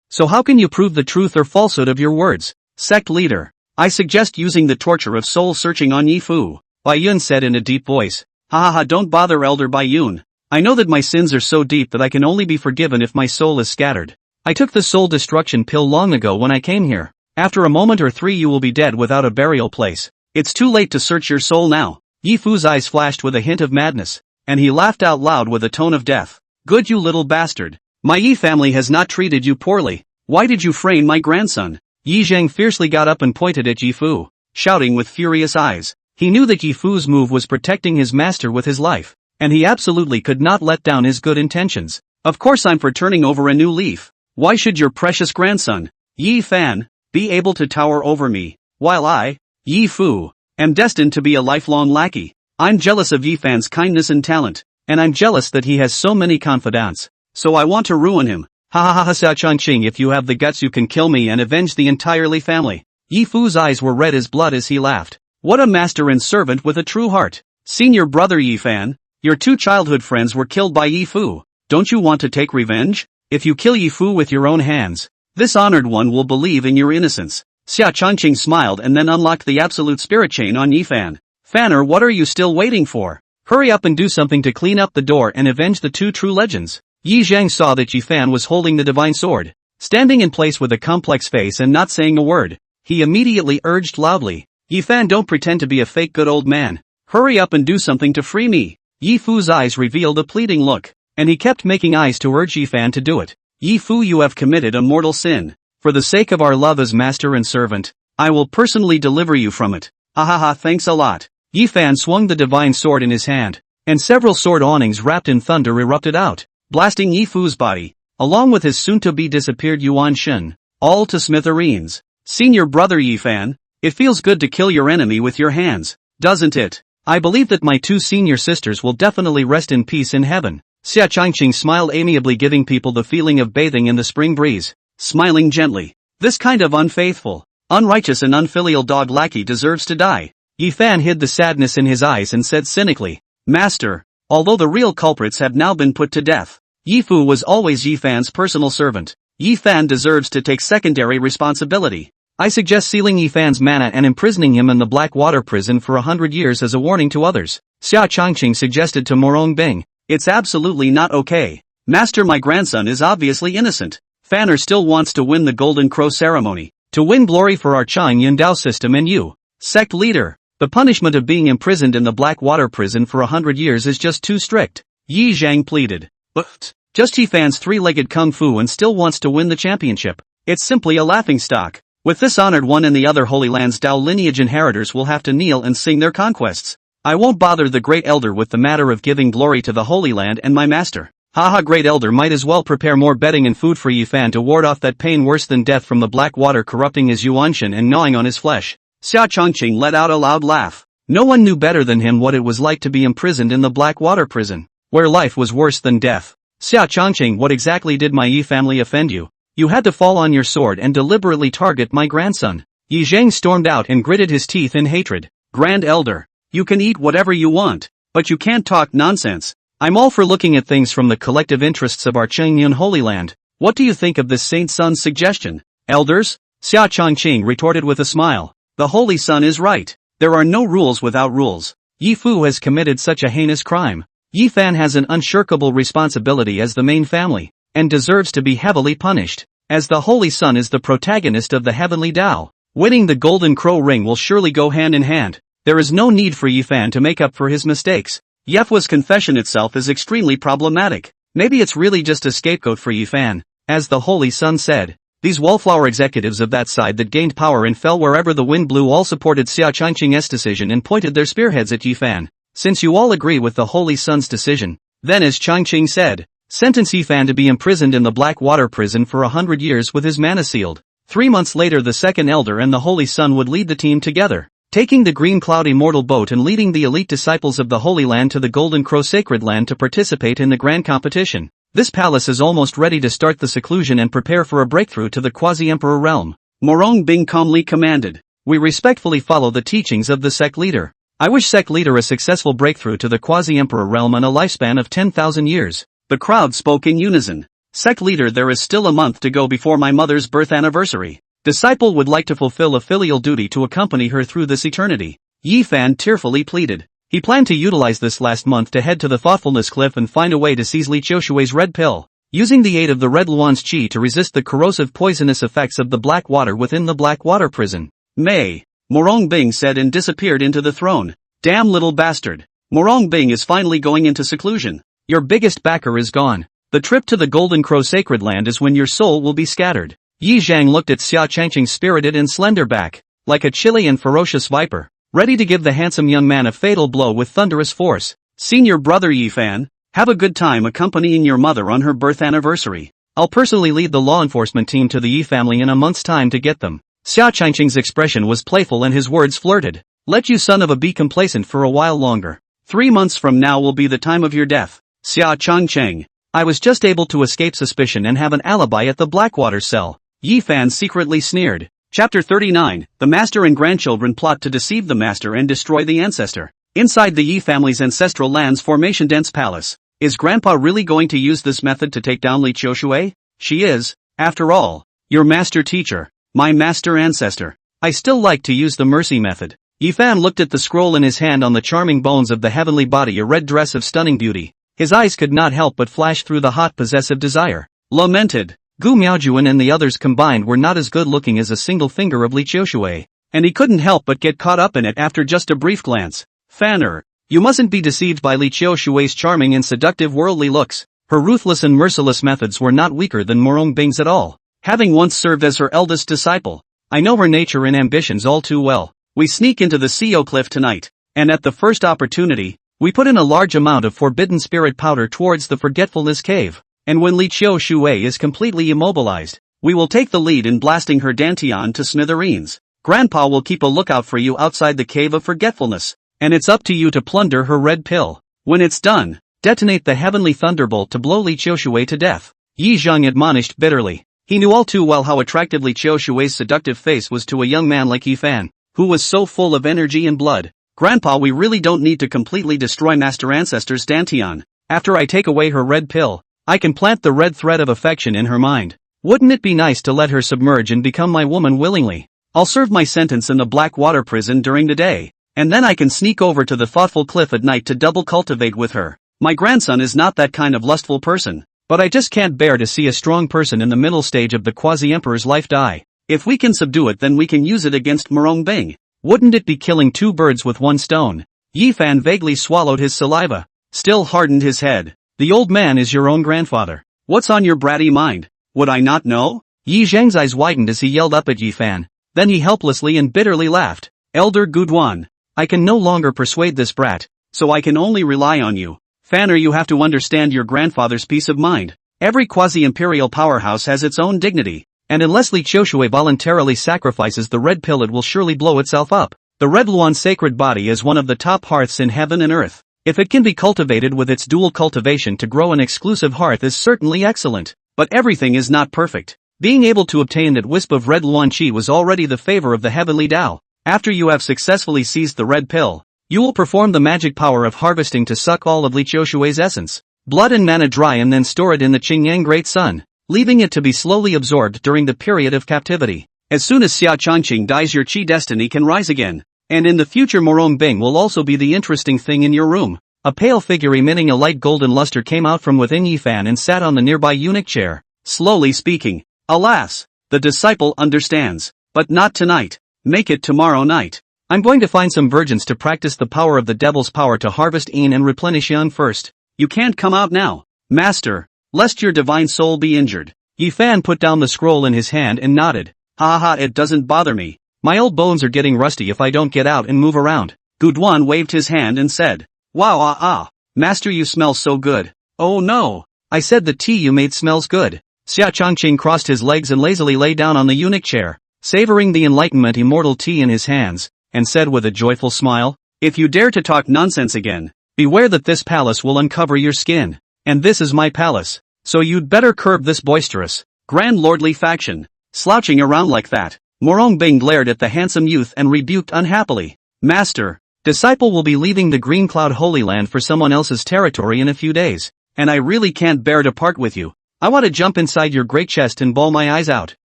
So how can you prove the truth or falsehood of your words? Sect leader, I suggest using the torture of soul searching on Yi Fu. Bai Yun said in a deep voice. Ha, don't bother, Elder Bai Yun. I know that my sins are so deep that I can only be forgiven if my soul is scattered. I took the soul destruction pill long ago when I came here. After a moment or 3 you will be dead without a burial place. It's too late to search your soul now. Yi Fu's eyes flashed with a hint of madness, and he laughed out loud with a tone of death. Good, you little bastard. My Yi family has not treated you poorly. Why did you frame my grandson? Yi Zhang fiercely got up and pointed at Yi Fu, shouting with furious eyes. He knew that Yi Fu's move was protecting his master with his life, and he absolutely could not let down his good intentions. Of course I'm for turning over a new leaf. Why should your precious grandson, Yi Fan, be able to tower over me, while I, Yi Fu, am destined to be a lifelong lackey? I'm jealous of Yi Fan's kindness and talent, and I'm jealous that he has so many confidants, so I want to ruin him. Ha, Xia Changqing, if you have the guts you can kill me and avenge the entire Li family. Yi Fu's eyes were red as blood as he laughed. What a master and servant with a true heart. Senior brother Yi Fan, your 2 childhood friends were killed by Yi Fu. Don't you want to take revenge? If you kill Yi Fu with your own hands, this honored one will believe in your innocence. Xia Changqing smiled and then unlocked the absolute spirit chain on Yi Fan. Fanner, what are you still waiting for? Hurry up and do something to clean up the door and avenge the 2 true legends. Yi Zhang saw that Yi Fan was holding the divine sword, standing in place with a complex face and not saying a word. He immediately urged loudly, Yi Fan, don't pretend to be a fake good old man. Hurry up and do something to free me. Yi Fu's eyes revealed a pleading look, and he kept making eyes to urge Yi Fan to do it. Yi Fu, you have committed a mortal sin. For the sake of our love as master and servant, I will personally deliver you from it. Ahaha, thanks a lot. Yi Fan swung the divine sword in his hand, and several sword awnings wrapped in thunder erupted out, blasting Yi Fu's body, along with his soon-to-be disappeared Yuan Shen, all to smithereens. Senior brother Yi Fan, it feels good to kill your enemy with your hands, doesn't it? I believe that my two senior sisters will definitely rest in peace in heaven. Xia Changqing smiled amiably, giving people the feeling of bathing in the spring breeze, smiling gently. This kind of unfaithful, unrighteous and unfilial dog lackey deserves to die. Yi Fan hid the sadness in his eyes and said cynically, Master, although the real culprits have now been put to death, Yi Fu was always Yi Fan's personal servant. Yi Fan deserves to take secondary responsibility. I suggest sealing Yi Fan's mana and imprisoning him in the black water prison for 100 years as a warning to others. Xia Changqing suggested to Murong Bing. It's absolutely not okay. Master, my grandson is obviously innocent. Fanner still wants to win the Golden Crow ceremony, to win glory for our Chang Yindao system and you, sect leader. The punishment of being imprisoned in the black water prison for 100 years is just too strict. Yi Zhang pleaded. But just Yi Fan's three-legged kung fu and still wants to win the championship. It's simply a laughingstock. With this honored one and the other Holy Land's Dao lineage inheritors will have to kneel and sing their conquests. I won't bother the Great Elder with the matter of giving glory to the Holy Land and my master. Haha, Great Elder might as well prepare more bedding and food for Yi Fan to ward off that pain worse than death from the black water corrupting his yuanshan and gnawing on his flesh. Xia Changqing let out a loud laugh. No one knew better than him what it was like to be imprisoned in the black water prison, where life was worse than death. Xia Changqing, what exactly did my Yi family offend you? You had to fall on your sword and deliberately target my grandson. Yi Zhang stormed out and gritted his teeth in hatred. Grand Elder, you can eat whatever you want, but you can't talk nonsense. I'm all for looking at things from the collective interests of our Chengyun Holy Land. What do you think of this Saint Sun's suggestion? Elders? Xia Changqing retorted with a smile. The Holy Sun is right. There are no rules without rules. Yi Fu has committed such a heinous crime. Yi Fan has an unshirkable responsibility as the main family, and deserves to be heavily punished. As the Holy Sun is the protagonist of the Heavenly Tao, winning the Golden Crow ring will surely go hand in hand. There is no need for Yi Fan to make up for his mistakes. Yefwa's confession itself is extremely problematic. Maybe it's really just a scapegoat for Yi Fan. As the Holy Sun said, these wallflower executives of that side that gained power and fell wherever the wind blew all supported Xia Changqing's decision and pointed their spearheads at Yi Fan. Since you all agree with the Holy Sun's decision, then as Changqing said, sentence Yi Fan to be imprisoned in the black water prison for 100 years with his mana sealed. 3 months later the second elder and the Holy Sun would lead the team together, taking the green cloud immortal boat and leading the elite disciples of the Holy Land to the Golden Crow sacred land to participate in the grand competition. This palace is almost ready to start the seclusion and prepare for a breakthrough to the quasi-emperor realm. Murong Bing calmly commanded. We respectfully follow the teachings of the sect leader. I wish sect leader a successful breakthrough to the quasi-emperor realm and a lifespan of 10,000 years. The crowd spoke in unison. Sect leader, there is still a month to go before my mother's birth anniversary. Disciple would like to fulfill a filial duty to accompany her through this eternity. Yi Fan tearfully pleaded. He planned to utilize this last month to head to the Thoughtfulness Cliff and find a way to seize Li Qiushui's red pill, using the aid of the Red Luan's qi to resist the corrosive poisonous effects of the black water within the black water prison. May, Murong Bing said and disappeared into the throne. Damn little bastard. Murong Bing is finally going into seclusion. Your biggest backer is gone. The trip to the Golden Crow sacred land is when your soul will be scattered. Yi Zhang looked at Xia Changqing's spirited and slender back, like a chilly and ferocious viper, ready to give the handsome young man a fatal blow with thunderous force. Senior brother Yi Fan, have a good time accompanying your mother on her birth anniversary. I'll personally lead the law enforcement team to the Yi family in a month's time to get them. Xia Changqing's expression was playful and his words flirted. Let you son of a be complacent for a while longer. 3 months from now will be the time of your death. Xia Changqing. I was just able to escape suspicion and have an alibi at the Blackwater cell. Yi Fan secretly sneered. Chapter 39, The Master and Grandchildren Plot to Deceive the Master and Destroy the Ancestor. Inside the Yi family's ancestral land's formation dense palace. Is Grandpa really going to use this method to take down Li Qiushue? She is, after all, your master teacher, my master ancestor. I still like to use the mercy method. Yi Fan looked at the scroll in his hand on the charming bones of the heavenly body, a red dress of stunning beauty, His eyes could not help but flash through the hot possessive desire. Lamented. Gu Miaojun and the others combined were not as good looking as a single finger of Li Qiushui, and he couldn't help but get caught up in it after just a brief glance. Fanner. You mustn't be deceived by Li Qiushui's charming and seductive worldly looks. Her ruthless and merciless methods were not weaker than Murong Bing's at all. Having once served as her eldest disciple, I know her nature and ambitions all too well. We sneak into the CO cliff tonight, and at the first opportunity, we put in a large amount of forbidden spirit powder towards the forgetfulness cave. And when Li Qiushui is completely immobilized, we will take the lead in blasting her dantian to smithereens. Grandpa will keep a lookout for you outside the cave of forgetfulness, and it's up to you to plunder her red pill. When it's done, detonate the heavenly thunderbolt to blow Li Qiushui to death. Yi Zheng admonished bitterly. He knew all too well how attractive Li Qiushui's seductive face was to a young man like Ye Fan, who was so full of energy and blood. Grandpa, we really don't need to completely destroy Master Ancestor's dantian. After I take away her red pill, I can plant the red thread of affection in her mind. Wouldn't it be nice to let her submerge and become my woman willingly? I'll serve my sentence in the black water prison during the day, and then I can sneak over to the thoughtful cliff at night to double cultivate with her. My grandson is not that kind of lustful person, but I just can't bear to see a strong person in the middle stage of the quasi-emperor's life die. If we can subdue it, then we can use it against Murong Bing. Wouldn't it be killing two birds with one stone? Ye Fan vaguely swallowed his saliva, still hardened his head. The old man is your own grandfather. What's on your bratty mind? Would I not know? Yi Zheng's eyes widened as he yelled up at Ye Fan. Then he helplessly and bitterly laughed. Elder Guduan, I can no longer persuade this brat, so I can only rely on you. Fanner, you have to understand your grandfather's peace of mind. Every quasi-imperial powerhouse has its own dignity, and unless Li Qiushui voluntarily sacrifices the red pill, it will surely blow itself up. The Red Luan sacred body is one of the top hearths in heaven and earth. If it can be cultivated with its dual cultivation to grow an exclusive hearth is certainly excellent, but everything is not perfect. Being able to obtain that wisp of red Luan Qi was already the favor of the heavenly Tao. After you have successfully seized the red pill, you will perform the magic power of harvesting to suck all of Li Qiushui's essence, blood and mana dry, and then store it in the Qingyang Great Sun, leaving it to be slowly absorbed during the period of captivity. As soon as Xia Changqing dies, your Qi destiny can rise again. And in the future, Murong Bing will also be the interesting thing in your room. A pale figure emitting a light golden luster came out from within Ye Fan and sat on the nearby eunuch chair, slowly speaking. Alas, the disciple understands, but not tonight. Make it tomorrow night. I'm going to find some virgins to practice the power of the devil's power to harvest Yin and replenish Yang first. You can't come out now, master, lest your divine soul be injured. Ye Fan put down the scroll in his hand and nodded. Ha ha, it doesn't bother me. My old bones are getting rusty if I don't get out and move around. Guduan waved his hand and said, Wow, master, you smell so good. Oh no, I said the tea you made smells good. Xia Changqing crossed his legs and lazily lay down on the eunuch chair, savoring the enlightenment immortal tea in his hands, and said with a joyful smile, if you dare to talk nonsense again, beware that this palace will uncover your skin. And this is my palace, so you'd better curb this boisterous, grand lordly faction, slouching around like that. Murong Bing glared at the handsome youth and rebuked unhappily. Master, disciple will be leaving the Green Cloud Holy Land for someone else's territory in a few days, and I really can't bear to part with you. I want to jump inside your great chest and bawl my eyes out.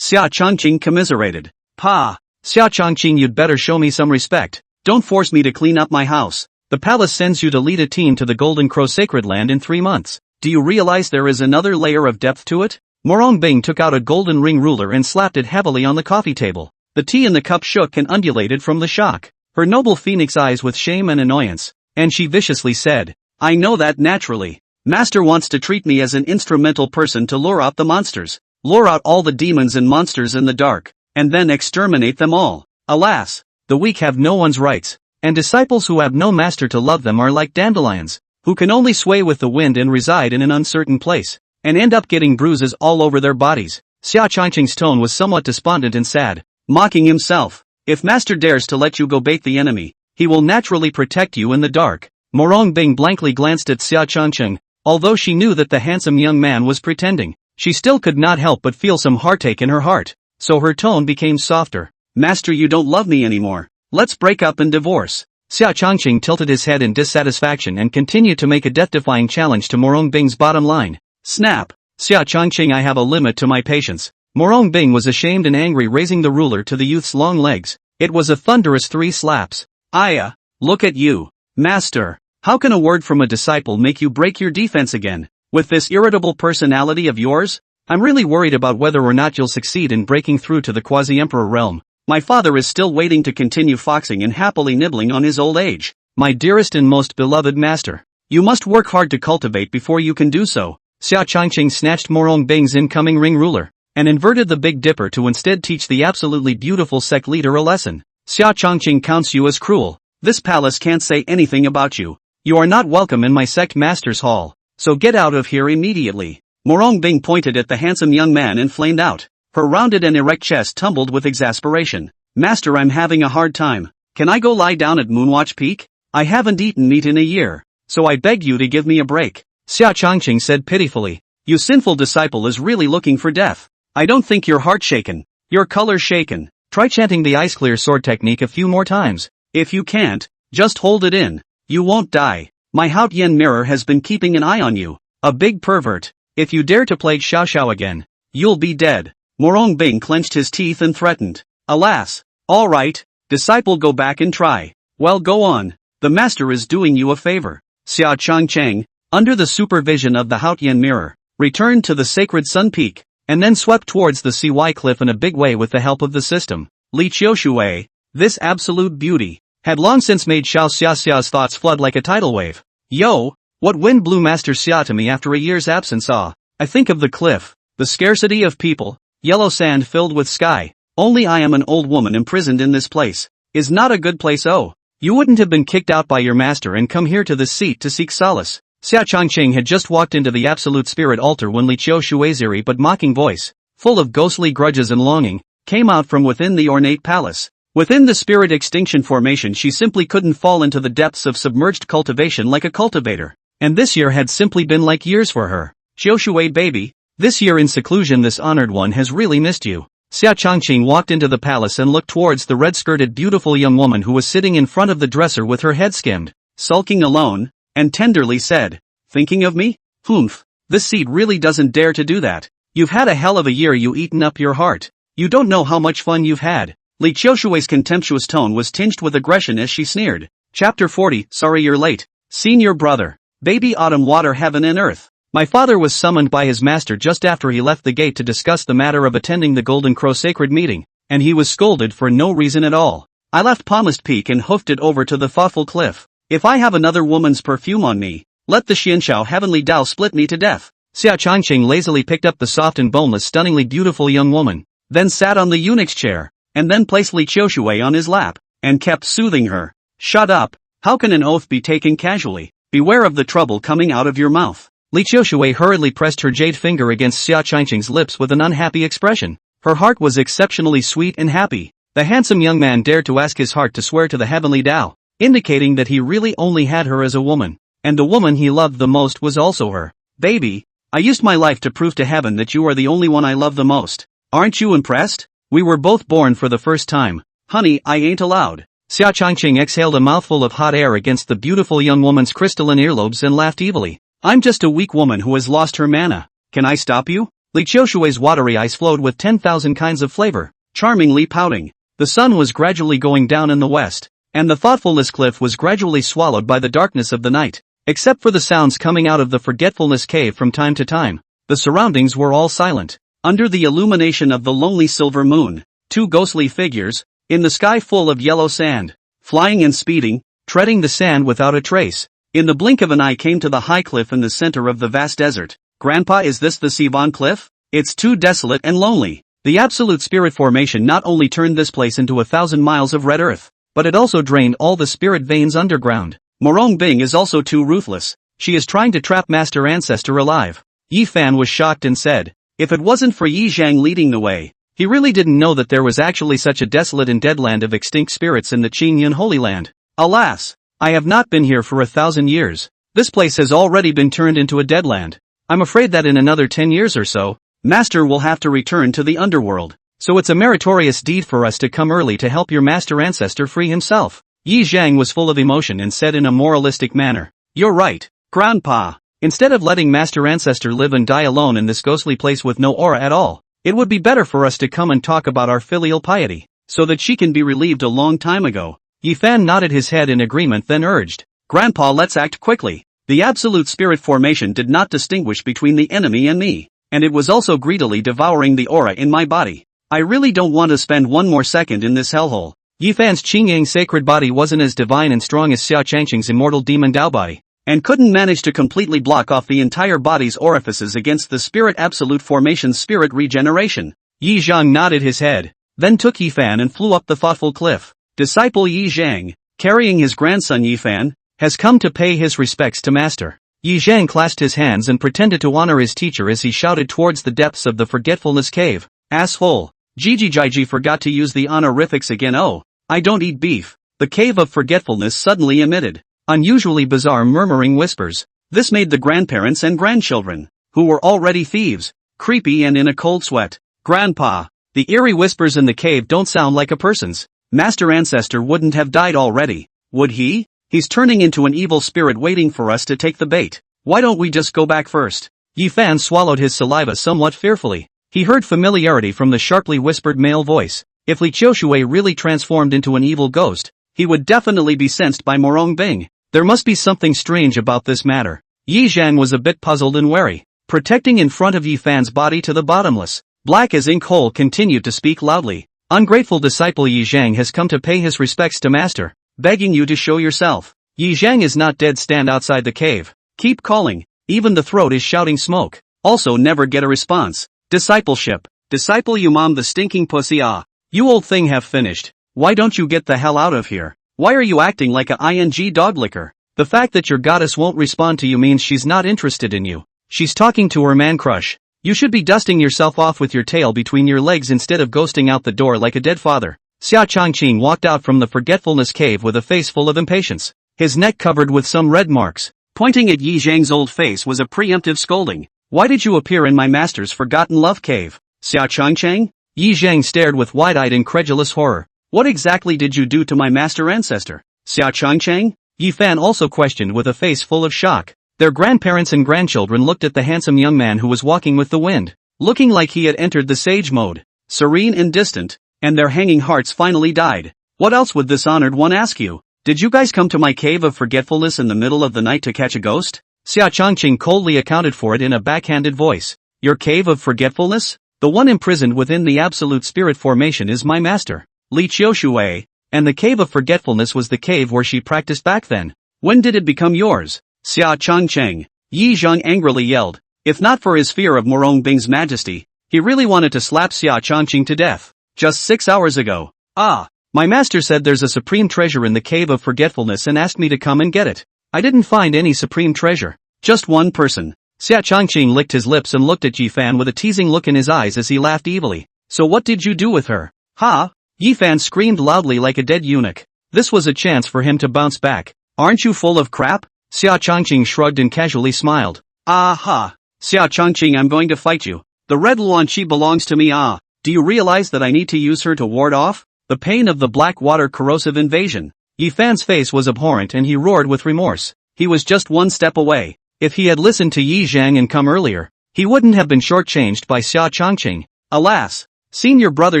Xia Changqing commiserated. Pa, Xia Changqing, you'd better show me some respect. Don't force me to clean up my house. The palace sends you to lead a team to the Golden Crow Sacred Land in 3 months. Do you realize there is another layer of depth to it? Murong Bing took out a golden ring ruler and slapped it heavily on the coffee table. The tea in the cup shook and undulated from the shock. Her noble phoenix eyes with shame and annoyance, and she viciously said, I know that naturally. Master wants to treat me as an instrumental person to lure out the monsters, lure out all the demons and monsters in the dark, and then exterminate them all. Alas, the weak have no one's rights, and disciples who have no master to love them are like dandelions, who can only sway with the wind and reside in an uncertain place, and end up getting bruises all over their bodies. Xia Changqing's tone was somewhat despondent and sad, mocking himself. If master dares to let you go bait the enemy, he will naturally protect you in the dark. Murong Bing blankly glanced at Xia Changqing. Although she knew that the handsome young man was pretending, she still could not help but feel some heartache in her heart, so her tone became softer. Master, you don't love me anymore. Let's break up and divorce. Xia Changqing tilted his head in dissatisfaction and continued to make a death-defying challenge to Murong Bing's bottom line. Snap! Xia Changqing, I have a limit to my patience. Murong Bing was ashamed and angry, raising the ruler to the youth's long legs. It was a thunderous 3 slaps. Aya! Look at you, master! How can a word from a disciple make you break your defense again? With this irritable personality of yours? I'm really worried about whether or not you'll succeed in breaking through to the quasi-emperor realm. My father is still waiting to continue foxing and happily nibbling on his old age. My dearest and most beloved master. You must work hard to cultivate before you can do so. Xia Changqing snatched Murong Bing's incoming ring ruler, and inverted the Big Dipper to instead teach the absolutely beautiful sect leader a lesson. Xia Changqing counts you as cruel. This palace can't say anything about you. You are not welcome in my sect master's hall, so get out of here immediately. Murong Bing pointed at the handsome young man and flamed out. Her rounded and erect chest tumbled with exasperation. Master, I'm having a hard time. Can I go lie down at Moonwatch Peak? I haven't eaten meat in a year, so I beg you to give me a break. Xia Changqing said pitifully. You sinful disciple is really looking for death. I don't think your heart shaken. Your color shaken. Try chanting the ice clear sword technique a few more times. If you can't, just hold it in. You won't die. My Haotian mirror has been keeping an eye on you. A big pervert. If you dare to plague Xiao Xiao again, you'll be dead. Murong Bing clenched his teeth and threatened. Alas. All right, disciple, go back and try. Well, go on. The master is doing you a favor. Xia Changqing, under the supervision of the Haotian mirror, returned to the sacred Sun Peak, and then swept towards the CY cliff in a big way with the help of the system. Li Qiushui, this absolute beauty, had long since made Xiao Xiao's thoughts flood like a tidal wave. Yo, what wind blew Master Xia to me after a year's absence? I think of the cliff, the scarcity of people, yellow sand filled with sky. Only I am an old woman imprisoned in this place. Is not a good place. Oh, you wouldn't have been kicked out by your master and come here to this seat to seek solace. Xia Changqing had just walked into the absolute spirit altar when Li Qiushui's eerie but mocking voice, full of ghostly grudges and longing, came out from within the ornate palace. Within the spirit extinction formation, she simply couldn't fall into the depths of submerged cultivation like a cultivator. And this year had simply been like years for her. Qiushui baby, this year in seclusion this honored one has really missed you. Xia Changqing walked into the palace and looked towards the red-skirted beautiful young woman who was sitting in front of the dresser with her head skimmed, sulking alone, and tenderly said, thinking of me? Humph, this seat really doesn't dare to do that. You've had a hell of a year, you eaten up your heart. You don't know how much fun you've had. Li Qiushui's contemptuous tone was tinged with aggression as she sneered. Chapter 40, sorry you're late. Senior brother. Baby autumn water heaven and earth. My father was summoned by his master just after he left the gate to discuss the matter of attending the Golden Crow sacred meeting, and he was scolded for no reason at all. I left Palmist Peak and hoofed it over to the thoughtful cliff. If I have another woman's perfume on me, let the Xianxiao heavenly Tao split me to death. Xia Changqing lazily picked up the soft and boneless, stunningly beautiful young woman, then sat on the eunuch's chair, and then placed Li Qiushui on his lap, and kept soothing her. Shut up. How can an oath be taken casually? Beware of the trouble coming out of your mouth. Li Qiushui hurriedly pressed her jade finger against Xia Changqing's lips with an unhappy expression. Her heart was exceptionally sweet and happy. The handsome young man dared to ask his heart to swear to the heavenly Tao, indicating that he really only had her as a woman, and the woman he loved the most was also her. Baby, I used my life to prove to heaven that you are the only one I love the most. Aren't you impressed? We were both born for the first time. Honey, I ain't allowed. Xia Changqing exhaled a mouthful of hot air against the beautiful young woman's crystalline earlobes and laughed evilly. I'm just a weak woman who has lost her mana. Can I stop you? Li Qiushui's watery eyes flowed with 10,000 kinds of flavor, charmingly pouting. The sun was gradually going down in the west, and the thoughtfulness cliff was gradually swallowed by the darkness of the night. Except for the sounds coming out of the forgetfulness cave from time to time, the surroundings were all silent. Under the illumination of the lonely silver moon, two ghostly figures, in the sky full of yellow sand, flying and speeding, treading the sand without a trace, in the blink of an eye came to the high cliff in the center of the vast desert. Grandpa, is this the Sivan cliff? It's too desolate and lonely. The absolute spirit formation not only turned this place into 1,000 miles of red earth, but it also drained all the spirit veins underground. Murong Bing is also too ruthless. She is trying to trap Master Ancestor alive. Ye Fan was shocked and said, if it wasn't for Yi Zhang leading the way, he really didn't know that there was actually such a desolate and dead land of extinct spirits in the Qingyun Holy Land. Alas, I have not been here for 1,000 years. This place has already been turned into a dead land. I'm afraid that in another 10 years or so, Master will have to return to the underworld. So it's a meritorious deed for us to come early to help your Master Ancestor free himself. Yi Zhang was full of emotion and said in a moralistic manner, you're right, Grandpa. Instead of letting Master Ancestor live and die alone in this ghostly place with no aura at all, it would be better for us to come and talk about our filial piety, so that she can be relieved a long time ago. Yi Fan nodded his head in agreement, then urged, Grandpa, let's act quickly. The absolute spirit formation did not distinguish between the enemy and me, and it was also greedily devouring the aura in my body. I really don't want to spend one more second in this hellhole. Yi Fan's Qingyang sacred body wasn't as divine and strong as Xia Changqing's immortal demon Dao body, and couldn't manage to completely block off the entire body's orifices against the spirit absolute formation's spirit regeneration. Yi Zhang nodded his head, then took Yi Fan and flew up the thoughtful cliff. Disciple Yi Zhang, carrying his grandson Yi Fan, has come to pay his respects to master. Yi Zhang clasped his hands and pretended to honor his teacher as he shouted towards the depths of the forgetfulness cave. Asshole. Gigi Jiji forgot to use the honorifics again. Oh, I don't eat beef. The cave of forgetfulness suddenly emitted unusually bizarre murmuring whispers. This made the grandparents and grandchildren, who were already thieves, creepy and in a cold sweat. Grandpa, the eerie whispers in the cave don't sound like a person's. Master ancestor wouldn't have died already, would he? He's turning into an evil spirit waiting for us to take the bait. Why don't we just go back first? Yi Fan swallowed his saliva somewhat fearfully. He heard familiarity from the sharply whispered male voice. If Li Qiushui really transformed into an evil ghost, he would definitely be sensed by Murong Bing. There must be something strange about this matter. Yi Zhang was a bit puzzled and wary. Protecting in front of Yi Fan's body to the bottomless, black as ink hole continued to speak loudly. Ungrateful disciple Yi Zhang has come to pay his respects to master, begging you to show yourself. Yi Zhang is not dead. Stand outside the cave. Keep calling. Even the throat is shouting smoke. Also never get a response. Discipleship. Disciple you mom the stinking pussy. Ah. You old thing have finished. Why don't you get the hell out of here? Why are you acting like a ing dog licker? The fact that your goddess won't respond to you means she's not interested in you. She's talking to her man crush. You should be dusting yourself off with your tail between your legs instead of ghosting out the door like a dead father. Xia Changqing walked out from the forgetfulness cave with a face full of impatience, his neck covered with some red marks. Pointing at Yi Zhang's old face was a preemptive scolding. Why did you appear in my master's forgotten love cave? Xia Changqing? Yi Zhang stared with wide-eyed incredulous horror. What exactly did you do to my master ancestor? Xia Changqing? Yi Fan also questioned with a face full of shock. Their grandparents and grandchildren looked at the handsome young man who was walking with the wind, looking like he had entered the sage mode, serene and distant, and their hanging hearts finally died. What else would this honored one ask you? Did you guys come to my cave of forgetfulness in the middle of the night to catch a ghost? Xia Changqing coldly accounted for it in a backhanded voice. Your cave of forgetfulness? The one imprisoned within the absolute spirit formation is my master, Li Qiushui, and the cave of forgetfulness was the cave where she practiced back then. When did it become yours? Xia Changqing. Yi Zhang angrily yelled. If not for his fear of Murong Bing's majesty, he really wanted to slap Xia Changqing to death. Just 6 hours ago. Ah, my master said there's a supreme treasure in the cave of forgetfulness and asked me to come and get it. I didn't find any supreme treasure. Just one person. Xia Changqing licked his lips and looked at Yi Fan with a teasing look in his eyes as he laughed evilly. So what did you do with her? Ha! Yi Fan screamed loudly like a dead eunuch. This was a chance for him to bounce back. Aren't you full of crap? Xia Changqing shrugged and casually smiled. Aha! Xia Changqing, I'm going to fight you. The red Luanqi belongs to me. Ah! Do you realize that I need to use her to ward off the pain of the black water corrosive invasion? Yi Fan's face was abhorrent and he roared with remorse. He was just one step away. If he had listened to Yi Zhang and come earlier, he wouldn't have been shortchanged by Xia Changqing. Alas, seeing your brother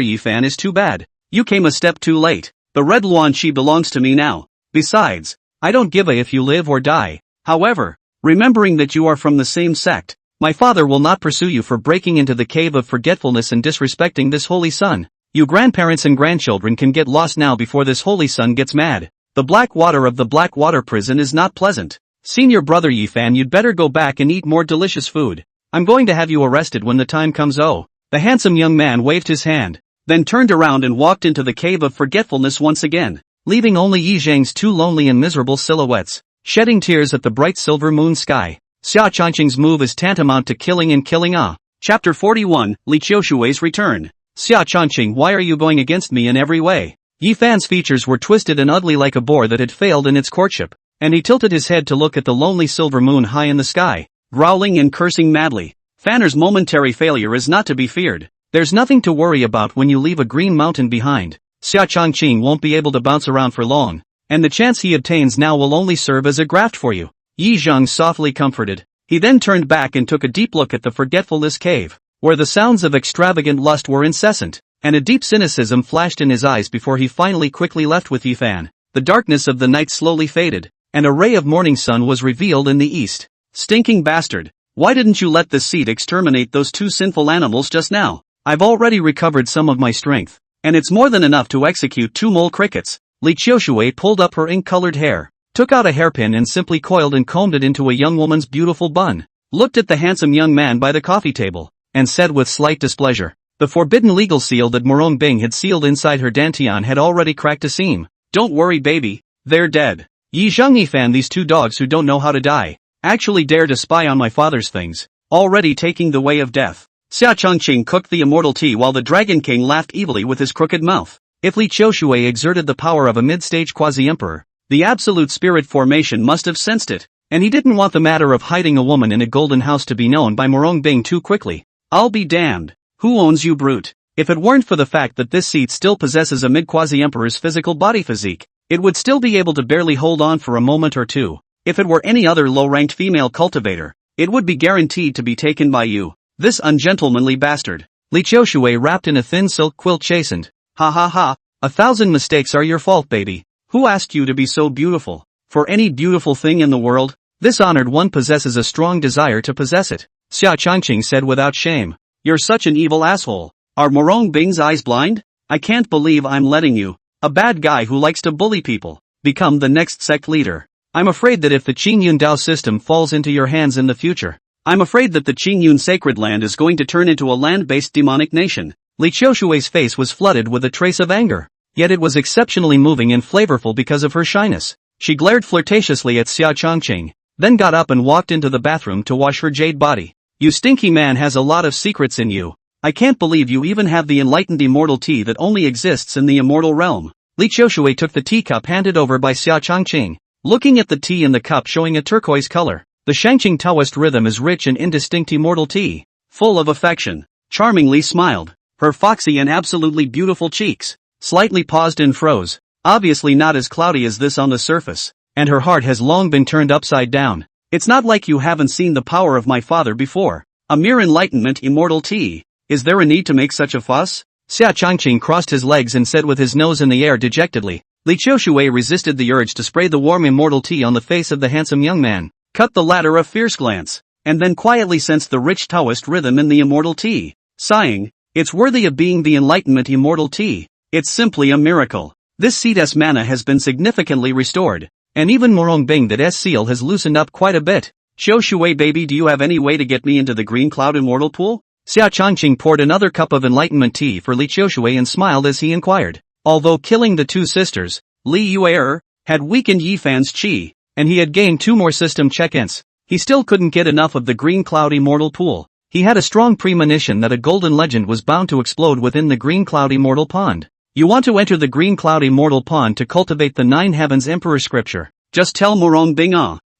Yi Fan is too bad. You came a step too late. The red Luanqi belongs to me now. Besides, I don't give a if you live or die. However, remembering that you are from the same sect, my father will not pursue you for breaking into the cave of forgetfulness and disrespecting this holy sun. You grandparents and grandchildren can get lost now before this holy sun gets mad. The black water of the black water prison is not pleasant. Senior brother Yi Fan, you'd better go back and eat more delicious food. I'm going to have you arrested when the time comes. Oh. The handsome young man waved his hand, then turned around and walked into the cave of forgetfulness once again, leaving only Yi Zhang's two lonely and miserable silhouettes, shedding tears at the bright silver moon sky. Xia Changqing's move is tantamount to killing and killing. Ah. Chapter 41, Li Qiushui's return. Xia Changqing, why are you going against me in every way? Yi Fan's features were twisted and ugly like a boar that had failed in its courtship, and he tilted his head to look at the lonely silver moon high in the sky, growling and cursing madly. Fanner's momentary failure is not to be feared. There's nothing to worry about when you leave a green mountain behind. Xia Changqing won't be able to bounce around for long, and the chance he obtains now will only serve as a graft for you. Yi Zhang softly comforted. He then turned back and took a deep look at the forgetfulness cave, where the sounds of extravagant lust were incessant, and a deep cynicism flashed in his eyes before he finally quickly left with Yi Fan. The darkness of the night slowly faded, and a ray of morning sun was revealed in the east. Stinking bastard. Why didn't you let this seed exterminate those two sinful animals just now? I've already recovered some of my strength, and it's more than enough to execute 2 mole crickets. Li Qiushui pulled up her ink-colored hair, took out a hairpin and simply coiled and combed it into a young woman's beautiful bun, looked at the handsome young man by the coffee table, and said with slight displeasure, the forbidden legal seal that Murong Bing had sealed inside her dantian had already cracked a seam. Don't worry baby, they're dead. Ye Fan, these 2 dogs who don't know how to die, actually dare to spy on my father's things, already taking the way of death. Xia Chongqing cooked the immortal tea while the Dragon King laughed evilly with his crooked mouth. If Li Qiushui exerted the power of a mid-stage quasi-emperor, the absolute spirit formation must have sensed it, and he didn't want the matter of hiding a woman in a golden house to be known by Murong Bing too quickly. I'll be damned. Who owns you, brute? If it weren't for the fact that this seat still possesses a mid-quasi-emperor's physical body physique, it would still be able to barely hold on for a moment or two. If it were any other low-ranked female cultivator, it would be guaranteed to be taken by you. This ungentlemanly bastard. Li Qiushui wrapped in a thin silk quilt chastened. Ha ha ha, 1,000 mistakes are your fault baby. Who asked you to be so beautiful? For any beautiful thing in the world, this honored one possesses a strong desire to possess it. Xia Chongqing said without shame. You're such an evil asshole. Are Murong Bing's eyes blind? I can't believe I'm letting you, a bad guy who likes to bully people, become the next sect leader. I'm afraid that if the Qingyun Dao system falls into your hands in the future, I'm afraid that the Qingyun sacred land is going to turn into a land-based demonic nation. Li Qiushui's face was flooded with a trace of anger, yet it was exceptionally moving and flavorful because of her shyness. She glared flirtatiously at Xia Chongqing, then got up and walked into the bathroom to wash her jade body. You stinky man has a lot of secrets in you. I can't believe you even have the enlightened immortal tea that only exists in the immortal realm. Li Qiushui took the teacup handed over by Xia Chongqing, looking at the tea in the cup showing a turquoise color. The Shangqing Taoist rhythm is rich and indistinct immortal tea, full of affection. Charmingly smiled, her foxy and absolutely beautiful cheeks slightly paused and froze, obviously not as cloudy as this on the surface, and her heart has long been turned upside down. It's not like you haven't seen the power of my father before. A mere enlightenment immortal tea. Is there a need to make such a fuss? Xia Chongqing crossed his legs and said with his nose in the air dejectedly. Li Qiushui resisted the urge to spray the warm immortal tea on the face of the handsome young man, cut the latter a fierce glance, and then quietly sensed the rich Taoist rhythm in the immortal tea, sighing, it's worthy of being the enlightenment immortal tea. It's simply a miracle. This seed's mana has been significantly restored, and even Murong Bing that seal has loosened up quite a bit. Qiushui baby, do you have any way to get me into the green cloud immortal pool? Xia Chongqing poured another cup of enlightenment tea for Li Qiushui and smiled as he inquired. Although killing the 2 sisters, Li Yuer, had weakened Ye Fan's qi, and he had gained 2 more system check-ins, he still couldn't get enough of the green cloud immortal pool. He had a strong premonition that a golden legend was bound to explode within the green cloud immortal pond. You want to enter the green cloud immortal pond to cultivate the 9 heavens emperor scripture. Just tell Murong Bing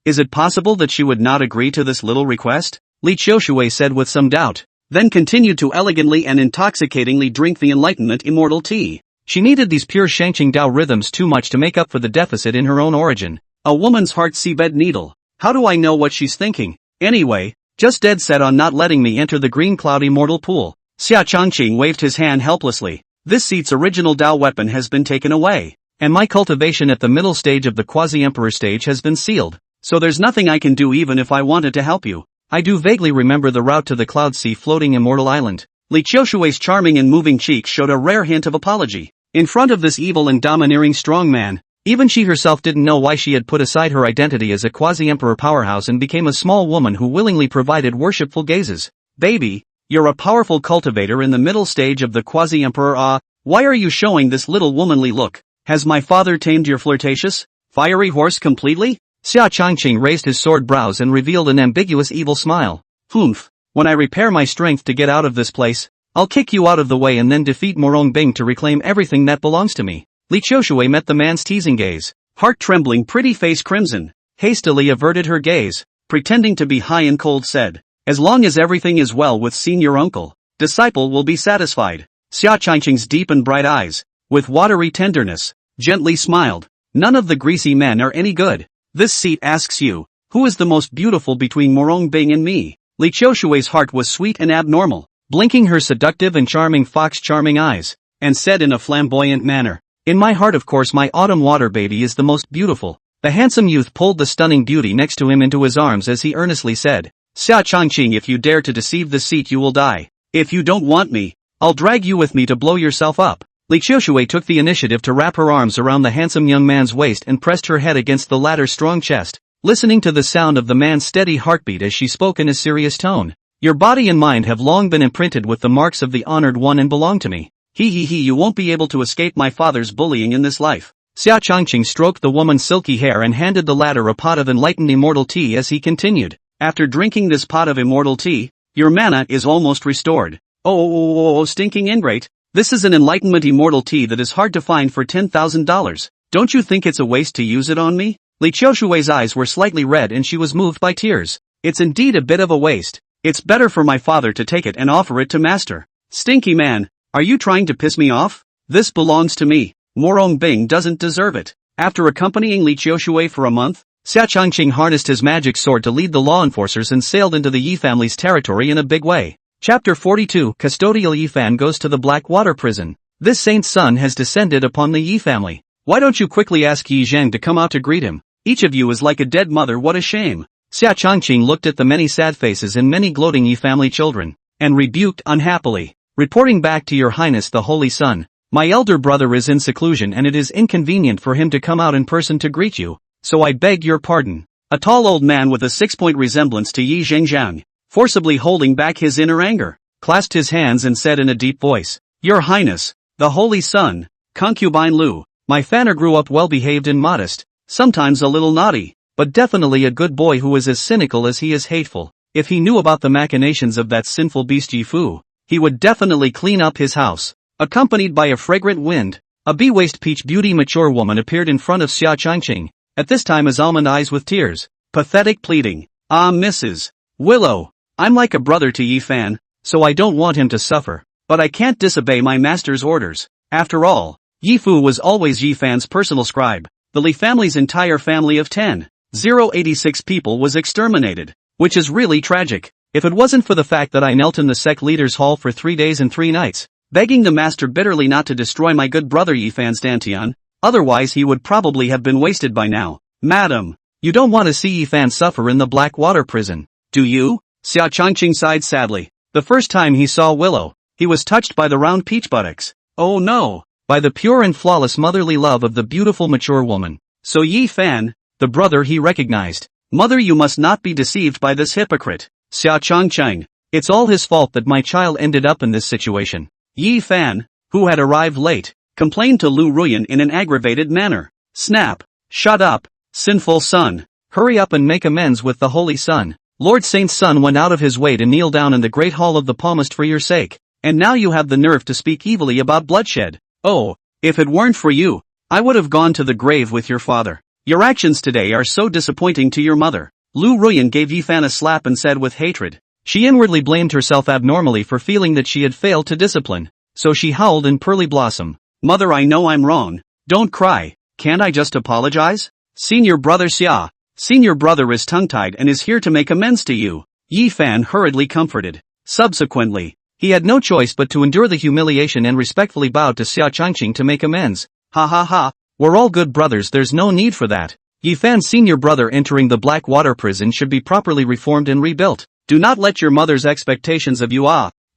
Is it possible that she would not agree to this little request? Li Qiushui said with some doubt, then continued to elegantly and intoxicatingly drink the enlightenment immortal tea. She needed these pure Shangqing Dao rhythms too much to make up for the deficit in her own origin. A woman's heart seabed needle. How do I know what she's thinking? Anyway, just dead set on not letting me enter the green cloud immortal pool. Xia Chongqing waved his hand helplessly. This seat's original Dao weapon has been taken away, and my cultivation at the middle stage of the quasi-emperor stage has been sealed, so there's nothing I can do even if I wanted to help you. I do vaguely remember the route to the Cloud Sea floating immortal island. Li Qiushui's charming and moving cheeks showed a rare hint of apology. In front of this evil and domineering strong man, even she herself didn't know why she had put aside her identity as a quasi-emperor powerhouse and became a small woman who willingly provided worshipful gazes. Baby, you're a powerful cultivator in the middle stage of the quasi-emperor. Why are you showing this little womanly look? Has my father tamed your flirtatious, fiery horse completely? Xia Chongqing raised his sword brows and revealed an ambiguous evil smile. Humph, when I repair my strength to get out of this place, I'll kick you out of the way and then defeat Murong Bing to reclaim everything that belongs to me. Li Qiushui met the man's teasing gaze, heart trembling, pretty face crimson, hastily averted her gaze, pretending to be high and cold said, as long as everything is well with senior uncle, disciple will be satisfied. Xia Chongqing's deep and bright eyes, with watery tenderness, gently smiled. None of the greasy men are any good. This seat asks you, who is the most beautiful between Murong Bing and me? Li Qiushui's heart was sweet and abnormal, blinking her seductive and charming fox-charming eyes, and said in a flamboyant manner, in my heart of course my autumn water baby is the most beautiful. The handsome youth pulled the stunning beauty next to him into his arms as he earnestly said, Xia Changqing, if you dare to deceive the seat you will die. If you don't want me, I'll drag you with me to blow yourself up. Li Qiushui took the initiative to wrap her arms around the handsome young man's waist and pressed her head against the latter's strong chest, listening to the sound of the man's steady heartbeat as she spoke in a serious tone. Your body and mind have long been imprinted with the marks of the honored one and belong to me. You won't be able to escape my father's bullying in this life. Xia Changqing stroked the woman's silky hair and handed the latter a pot of enlightened immortal tea as he continued. After drinking this pot of immortal tea, your mana is almost restored. Oh, stinking ingrate. This is an enlightenment immortal tea that is hard to find for $10,000. Don't you think it's a waste to use it on me? Li Qiushui's eyes were slightly red and she was moved by tears. It's indeed a bit of a waste. It's better for my father to take it and offer it to master. Stinky man, are you trying to piss me off? This belongs to me. Murong Bing doesn't deserve it. After accompanying Li Qiushui for a month, Xia Changqing harnessed his magic sword to lead the law enforcers and sailed into the Yi family's territory in a big way. Chapter 42, Custodial Yi Fan goes to the Black Water Prison. This saint's son has descended upon the Yi family. Why don't you quickly ask Yi Zheng to come out to greet him? Each of you is like a dead mother, what a shame. Xia Changqing looked at the many sad faces and many gloating Yi family children, and rebuked unhappily. Reporting back to your highness the holy son, my elder brother is in seclusion and it is inconvenient for him to come out in person to greet you, so I beg your pardon. A tall old man with a 6-point resemblance to Yi Zhengjiang, forcibly holding back his inner anger, clasped his hands and said in a deep voice, Your Highness, the Holy Son, concubine Lu, my Fanner grew up well-behaved and modest, sometimes a little naughty, but definitely a good boy who is as cynical as he is hateful. If he knew about the machinations of that sinful beast Yi Fu, he would definitely clean up his house. Accompanied by a fragrant wind, a bee-waist peach beauty mature woman appeared in front of Xia Changqing, at this time as almond eyes with tears, pathetic pleading. Ah, Mrs. Willow, I'm like a brother to Yi Fan, so I don't want him to suffer, but I can't disobey my master's orders. After all, Yi Fu was always Yi Fan's personal scribe. The Li family's entire family of 10,086 people was exterminated, which is really tragic. If it wasn't for the fact that I knelt in the sect leader's hall for 3 days and 3 nights, begging the master bitterly not to destroy my good brother Yi Fan's dantian, otherwise he would probably have been wasted by now. Madam, you don't want to see Yi Fan suffer in the Black Water Prison, do you? Xia Changqing sighed sadly. The first time he saw Willow, he was touched by the round peach buttocks. Oh no! By the pure and flawless motherly love of the beautiful mature woman. So Yi Fan, the brother he recognized. Mother, you must not be deceived by this hypocrite. Xia Changqing, it's all his fault that my child ended up in this situation. Yi Fan, who had arrived late, complained to Lu Ruyan in an aggravated manner. Snap! Shut up, sinful son. Hurry up and make amends with the holy son. Lord Saint's son went out of his way to kneel down in the great hall of the palmist for your sake, and now you have the nerve to speak evilly about bloodshed. Oh, if it weren't for you, I would have gone to the grave with your father. Your actions today are so disappointing to your mother. Lu Ruyan gave Yi Fan a slap and said with hatred. She inwardly blamed herself abnormally for feeling that she had failed to discipline, so she howled in pearly blossom. Mother, I know I'm wrong. Don't cry. Can't I just apologize? Senior brother Xia. Senior brother is tongue-tied and is here to make amends to you. Yi Fan hurriedly comforted. Subsequently, he had no choice but to endure the humiliation and respectfully bowed to Xia Changqing to make amends. Ha ha ha, we're all good brothers, there's no need for that. Yi Fan's senior brother entering the Black Water Prison should be properly reformed and rebuilt. Do not let your mother's expectations of you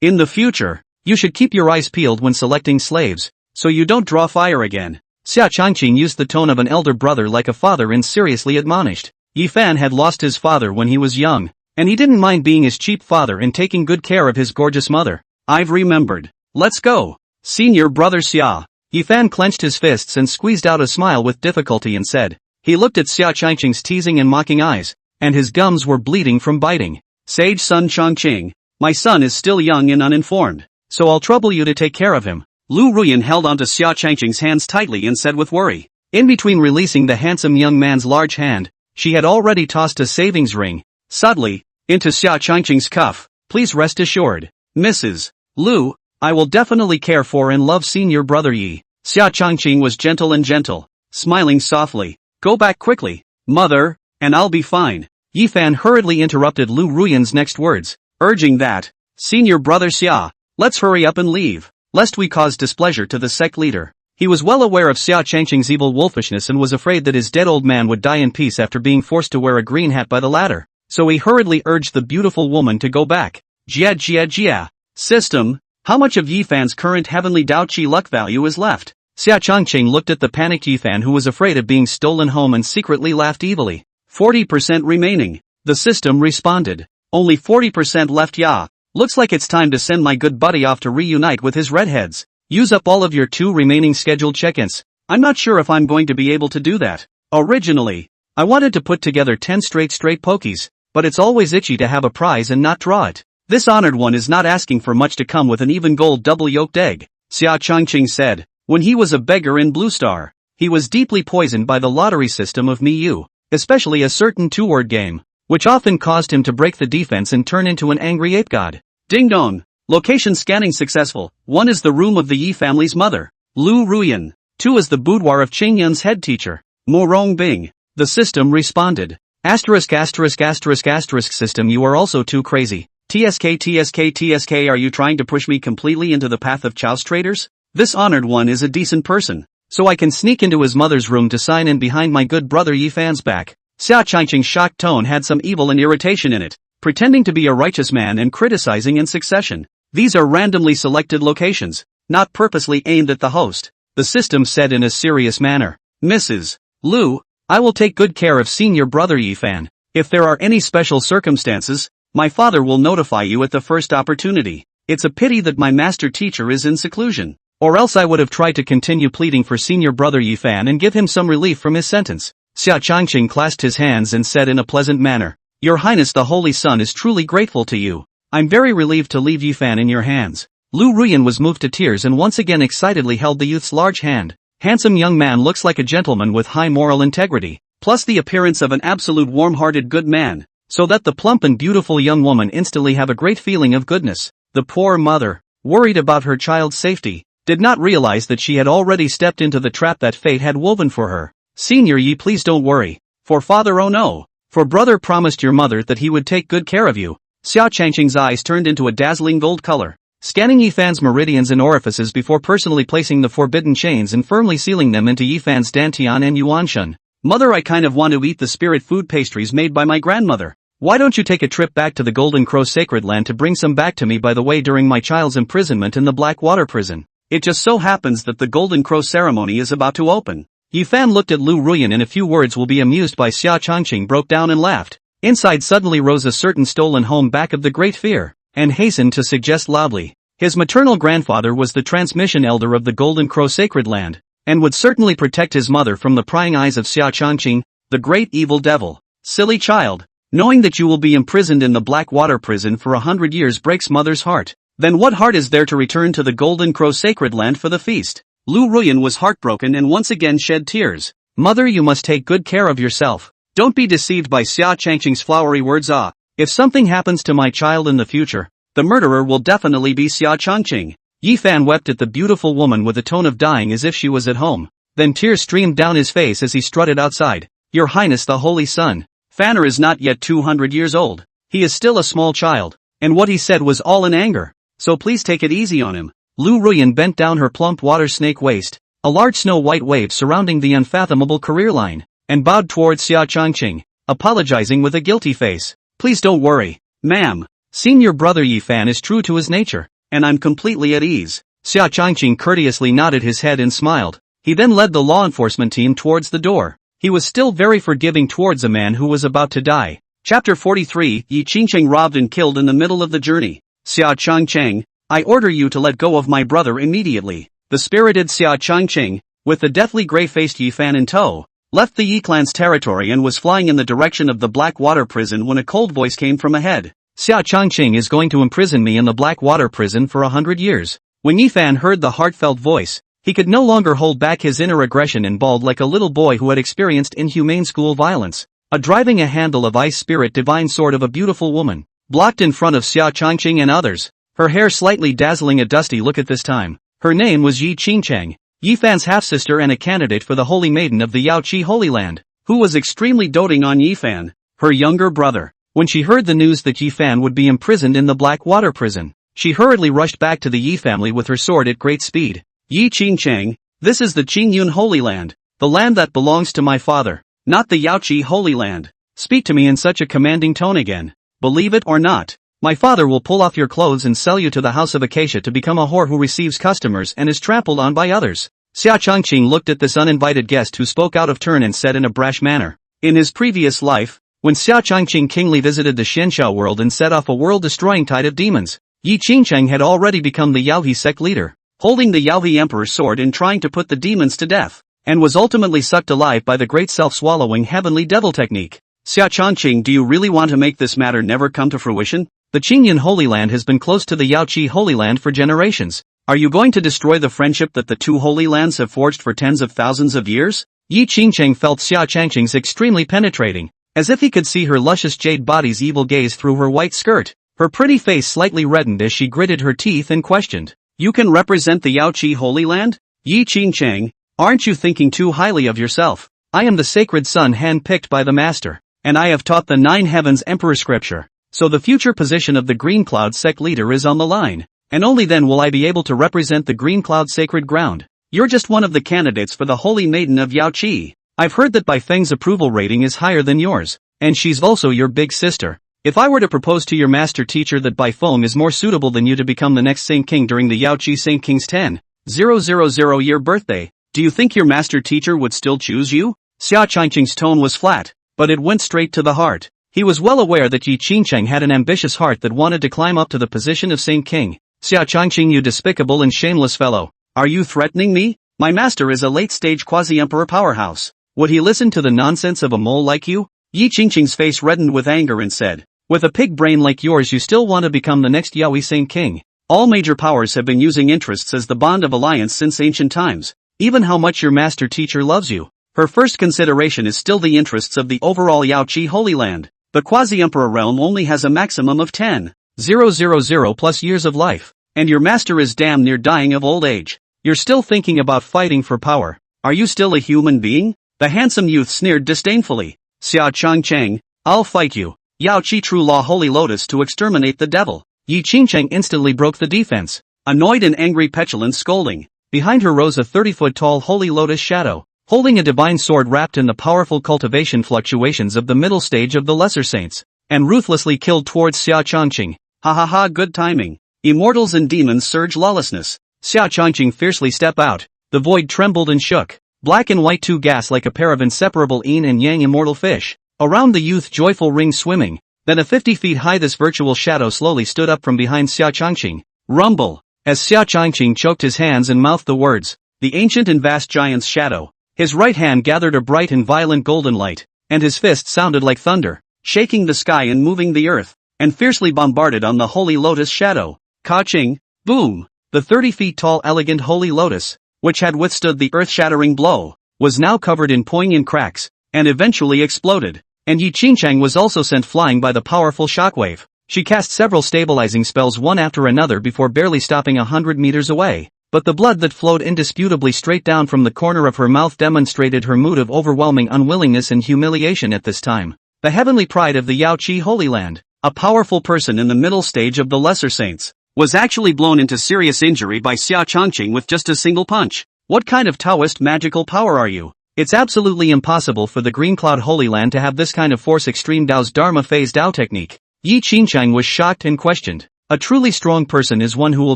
in the future. You should keep your eyes peeled when selecting slaves, so you don't draw fire again. Xia Changqing used the tone of an elder brother like a father and seriously admonished. Yi Fan had lost his father when he was young, and he didn't mind being his cheap father and taking good care of his gorgeous mother. I've remembered. Let's go. Senior brother Xia. Yi Fan clenched his fists and squeezed out a smile with difficulty and said. He looked at Xia Changqing's teasing and mocking eyes, and his gums were bleeding from biting. Sage son Changqing, my son is still young and uninformed, so I'll trouble you to take care of him. Lu Ruyan held onto Xia Changqing's hands tightly and said with worry. In between releasing the handsome young man's large hand, she had already tossed a savings ring, subtly, into Xia Changqing's cuff. Please rest assured, Mrs. Lu, I will definitely care for and love senior brother Yi. Xia Changqing was gentle, smiling softly. Go back quickly, mother, and I'll be fine. Yi Fan hurriedly interrupted Lu Ruyan's next words, urging that, Senior brother Xia, let's hurry up and leave, lest we cause displeasure to the sect leader. He was well aware of Xia Changqing's evil wolfishness and was afraid that his dead old man would die in peace after being forced to wear a green hat by the latter. So he hurriedly urged the beautiful woman to go back. Jia. System, how much of Ye Fan's current heavenly Dao Qi luck value is left? Xia Changqing looked at the panicked Ye Fan, who was afraid of being stolen home, and secretly laughed evilly. 40% remaining. The system responded. Only 40% left, ya. Looks like it's time to send my good buddy off to reunite with his redheads. Use up all of your 2 remaining scheduled check-ins. I'm not sure if I'm going to be able to do that. Originally, I wanted to put together 10 straight pokies, but it's always itchy to have a prize and not draw it. This honored one is not asking for much to come with an even gold double-yolked egg, Xia Changqing said. When he was a beggar in Blue Star, he was deeply poisoned by the lottery system of Miu, especially a certain 2-word game, which often caused him to break the defense and turn into an angry ape god. Ding dong. Location scanning successful. 1 is the room of the Yi family's mother, Lu Ruyan. 2 is the boudoir of Qingyun's head teacher, Murong Bing. The system responded. Asterisk. System, you are also too crazy. TSK, are you trying to push me completely into the path of Chao's traitors? This honored one is a decent person, so I can sneak into his mother's room to sign in behind my good brother Yi Fan's back. Xia Changqing's shocked tone had some evil and irritation in it, pretending to be a righteous man and criticizing in succession. These are randomly selected locations, not purposely aimed at the host, the system said in a serious manner. Mrs. Lu, I will take good care of senior brother Yi Fan. If there are any special circumstances, my father will notify you at the first opportunity. It's a pity that my master teacher is in seclusion, or else I would have tried to continue pleading for senior brother Yi Fan and give him some relief from his sentence. Xia Changqing clasped his hands and said in a pleasant manner, Your Highness the Holy Sun is truly grateful to you. I'm very relieved to leave Yi Fan in your hands. Lu Ruyan was moved to tears and once again excitedly held the youth's large hand. Handsome young man looks like a gentleman with high moral integrity, plus the appearance of an absolute warm-hearted good man, so that the plump and beautiful young woman instantly have a great feeling of goodness. The poor mother, worried about her child's safety, did not realize that she had already stepped into the trap that fate had woven for her. Senior Yi, please don't worry. For father, oh no. For brother promised your mother that he would take good care of you. Xia Changqing's eyes turned into a dazzling gold color, scanning Yi Fan's meridians and orifices before personally placing the forbidden chains and firmly sealing them into Yi Fan's dantian and yuanshun. Mother, I kind of want to eat the spirit food pastries made by my grandmother. Why don't you take a trip back to the Golden Crow Sacred Land to bring some back to me, by the way, during my child's imprisonment in the Black Water Prison. It just so happens that the Golden Crow ceremony is about to open. Yi Fan looked at Lu Ruyan in a few words will be amused by Xia Changqing broke down and laughed. Inside suddenly rose a certain stolen home back of the great fear, and hastened to suggest loudly. His maternal grandfather was the transmission elder of the Golden Crow Sacred Land, and would certainly protect his mother from the prying eyes of Xia Changqing, the great evil devil. Silly child, knowing that you will be imprisoned in the Black Water Prison for 100 years breaks mother's heart. Then what heart is there to return to the Golden Crow Sacred Land for the feast? Lu Ruyan was heartbroken and once again shed tears. Mother, you must take good care of yourself. Don't be deceived by Xia Changqing's flowery words. If something happens to my child in the future, the murderer will definitely be Xia Changqing. Yi Fan wept at the beautiful woman with a tone of dying as if she was at home. Then tears streamed down his face as he strutted outside. Your Highness the Holy Sun, Fanner is not yet 200 years old. He is still a small child, and what he said was all in anger. So please take it easy on him. Lu Ruyan bent down her plump water snake waist, a large snow-white wave surrounding the unfathomable career line, and bowed towards Xia Changqing, apologizing with a guilty face. Please don't worry, ma'am. Senior brother Yi Fan is true to his nature, and I'm completely at ease. Xia Changqing courteously nodded his head and smiled. He then led the law enforcement team towards the door. He was still very forgiving towards a man who was about to die. Chapter 43, Yi Qingcheng robbed and killed in the middle of the journey. Xia Changqing, I order you to let go of my brother immediately. The spirited Xia Changqing, with the deathly gray-faced Yi Fan in tow, left the Yi clan's territory and was flying in the direction of the Black Water Prison when a cold voice came from ahead. Xia Changqing is going to imprison me in the Black Water Prison for 100 years. When Yi Fan heard the heartfelt voice, he could no longer hold back his inner aggression and bawled like a little boy who had experienced inhumane school violence. Driving a handle of ice spirit divine sword of a beautiful woman, blocked in front of Xia Changqing and others, her hair slightly dazzling a dusty look at this time. Her name was Yi Qingcheng, Yi Fan's half-sister and a candidate for the Holy Maiden of the Yaoqi Holy Land, who was extremely doting on Yi Fan, her younger brother. When she heard the news that Yi Fan would be imprisoned in the Black Water Prison, she hurriedly rushed back to the Yi family with her sword at great speed. Yi Qingcheng, This is the Qingyun Holy Land, the land that belongs to my father, not the Yaoqi Holy Land. Speak to me in such a commanding tone again. Believe it or not, my father will pull off your clothes and sell you to the House of Acacia to become a whore who receives customers and is trampled on by others. Xia Changqing looked at this uninvited guest who spoke out of turn and said in a brash manner. In his previous life, when Xia Changqing kingly visited the Xianxiao world and set off a world-destroying tide of demons, Yi Qingcheng had already become the Yaohe sect leader, holding the Yaohe emperor's sword and trying to put the demons to death, and was ultimately sucked alive by the great self-swallowing heavenly devil technique. Xia Changqing, do you really want to make this matter never come to fruition? The Qingyun Holy Land has been close to the Yaoqi Holy Land for generations. Are you going to destroy the friendship that the two holy lands have forged for tens of thousands of years? Yi Qingcheng felt Xia Changqing's extremely penetrating, as if he could see her luscious jade body's evil gaze through her white skirt. Her pretty face slightly reddened as she gritted her teeth and questioned. You can represent the Yaoqi Holy Land? Yi Qingcheng, aren't you thinking too highly of yourself? I am the sacred son hand-picked by the master, and I have taught the nine heavens emperor scripture, so the future position of the Green Cloud sect leader is on the line, and only then will I be able to represent the Green Cloud sacred ground. You're just one of the candidates for the Holy Maiden of Yaoqi. I've heard that Bai Feng's approval rating is higher than yours, and she's also your big sister. If I were to propose to your master teacher that Bai Feng is more suitable than you to become the next Saint King during the Yaoqi Saint King's 10,000 year birthday, do you think your master teacher would still choose you? Xia Changqing's tone was flat, but it went straight to the heart. He was well aware that Yi Qingcheng had an ambitious heart that wanted to climb up to the position of Saint King. Xia Changqing, you despicable and shameless fellow. Are you threatening me? My master is a late-stage quasi-emperor powerhouse. Would he listen to the nonsense of a mole like you? Yi Qingcheng's face reddened with anger and said, with a pig brain like yours you still want to become the next Yaohe Saint King. All major powers have been using interests as the bond of alliance since ancient times. Even how much your master teacher loves you, her first consideration is still the interests of the overall Yaoqi Holy Land. The quasi-emperor realm only has a maximum of 10,000 plus years of life, and your master is damn near dying of old age. You're still thinking about fighting for power. Are you still a human being? The handsome youth sneered disdainfully. Xia Changqing, I'll fight you. Yaoqi True Law Holy Lotus to exterminate the devil. Yi Qingcheng instantly broke the defense, annoyed and angry, petulant scolding. Behind her rose a 30-foot-tall Holy Lotus shadow, holding a divine sword wrapped in the powerful cultivation fluctuations of the middle stage of the Lesser Saints, and ruthlessly killed towards Xia Changqing. Ha ha ha, good timing. Immortals and demons surge lawlessness. Xia Changqing fiercely stepped out. The void trembled and shook. Black and white two gas like a pair of inseparable yin and yang immortal fish. Around the youth joyful ring swimming. Then a 50 feet high this virtual shadow slowly stood up from behind Xia Changqing. Rumble. As Xia Changqing choked his hands and mouthed the words, the ancient and vast giant's shadow. His right hand gathered a bright and violent golden light, and his fist sounded like thunder, shaking the sky and moving the earth, and fiercely bombarded on the Holy Lotus shadow. Ka-ching, boom! The 30 feet tall elegant Holy Lotus, which had withstood the earth-shattering blow, was now covered in poignant cracks, and eventually exploded. And Yi Qingcheng was also sent flying by the powerful shockwave. She cast several stabilizing spells one after another before barely stopping 100 meters away. But the blood that flowed indisputably straight down from the corner of her mouth demonstrated her mood of overwhelming unwillingness and humiliation at this time. The heavenly pride of the Yaoqi Holy Land, a powerful person in the middle stage of the Lesser Saints, was actually blown into serious injury by Xia Changqing with just a single punch. What kind of Taoist magical power are you? It's absolutely impossible for the Green Cloud Holy Land to have this kind of force. Extreme Dao's Dharma Phase Dao technique. Yi Qingcheng was shocked and questioned. A truly strong person is one who will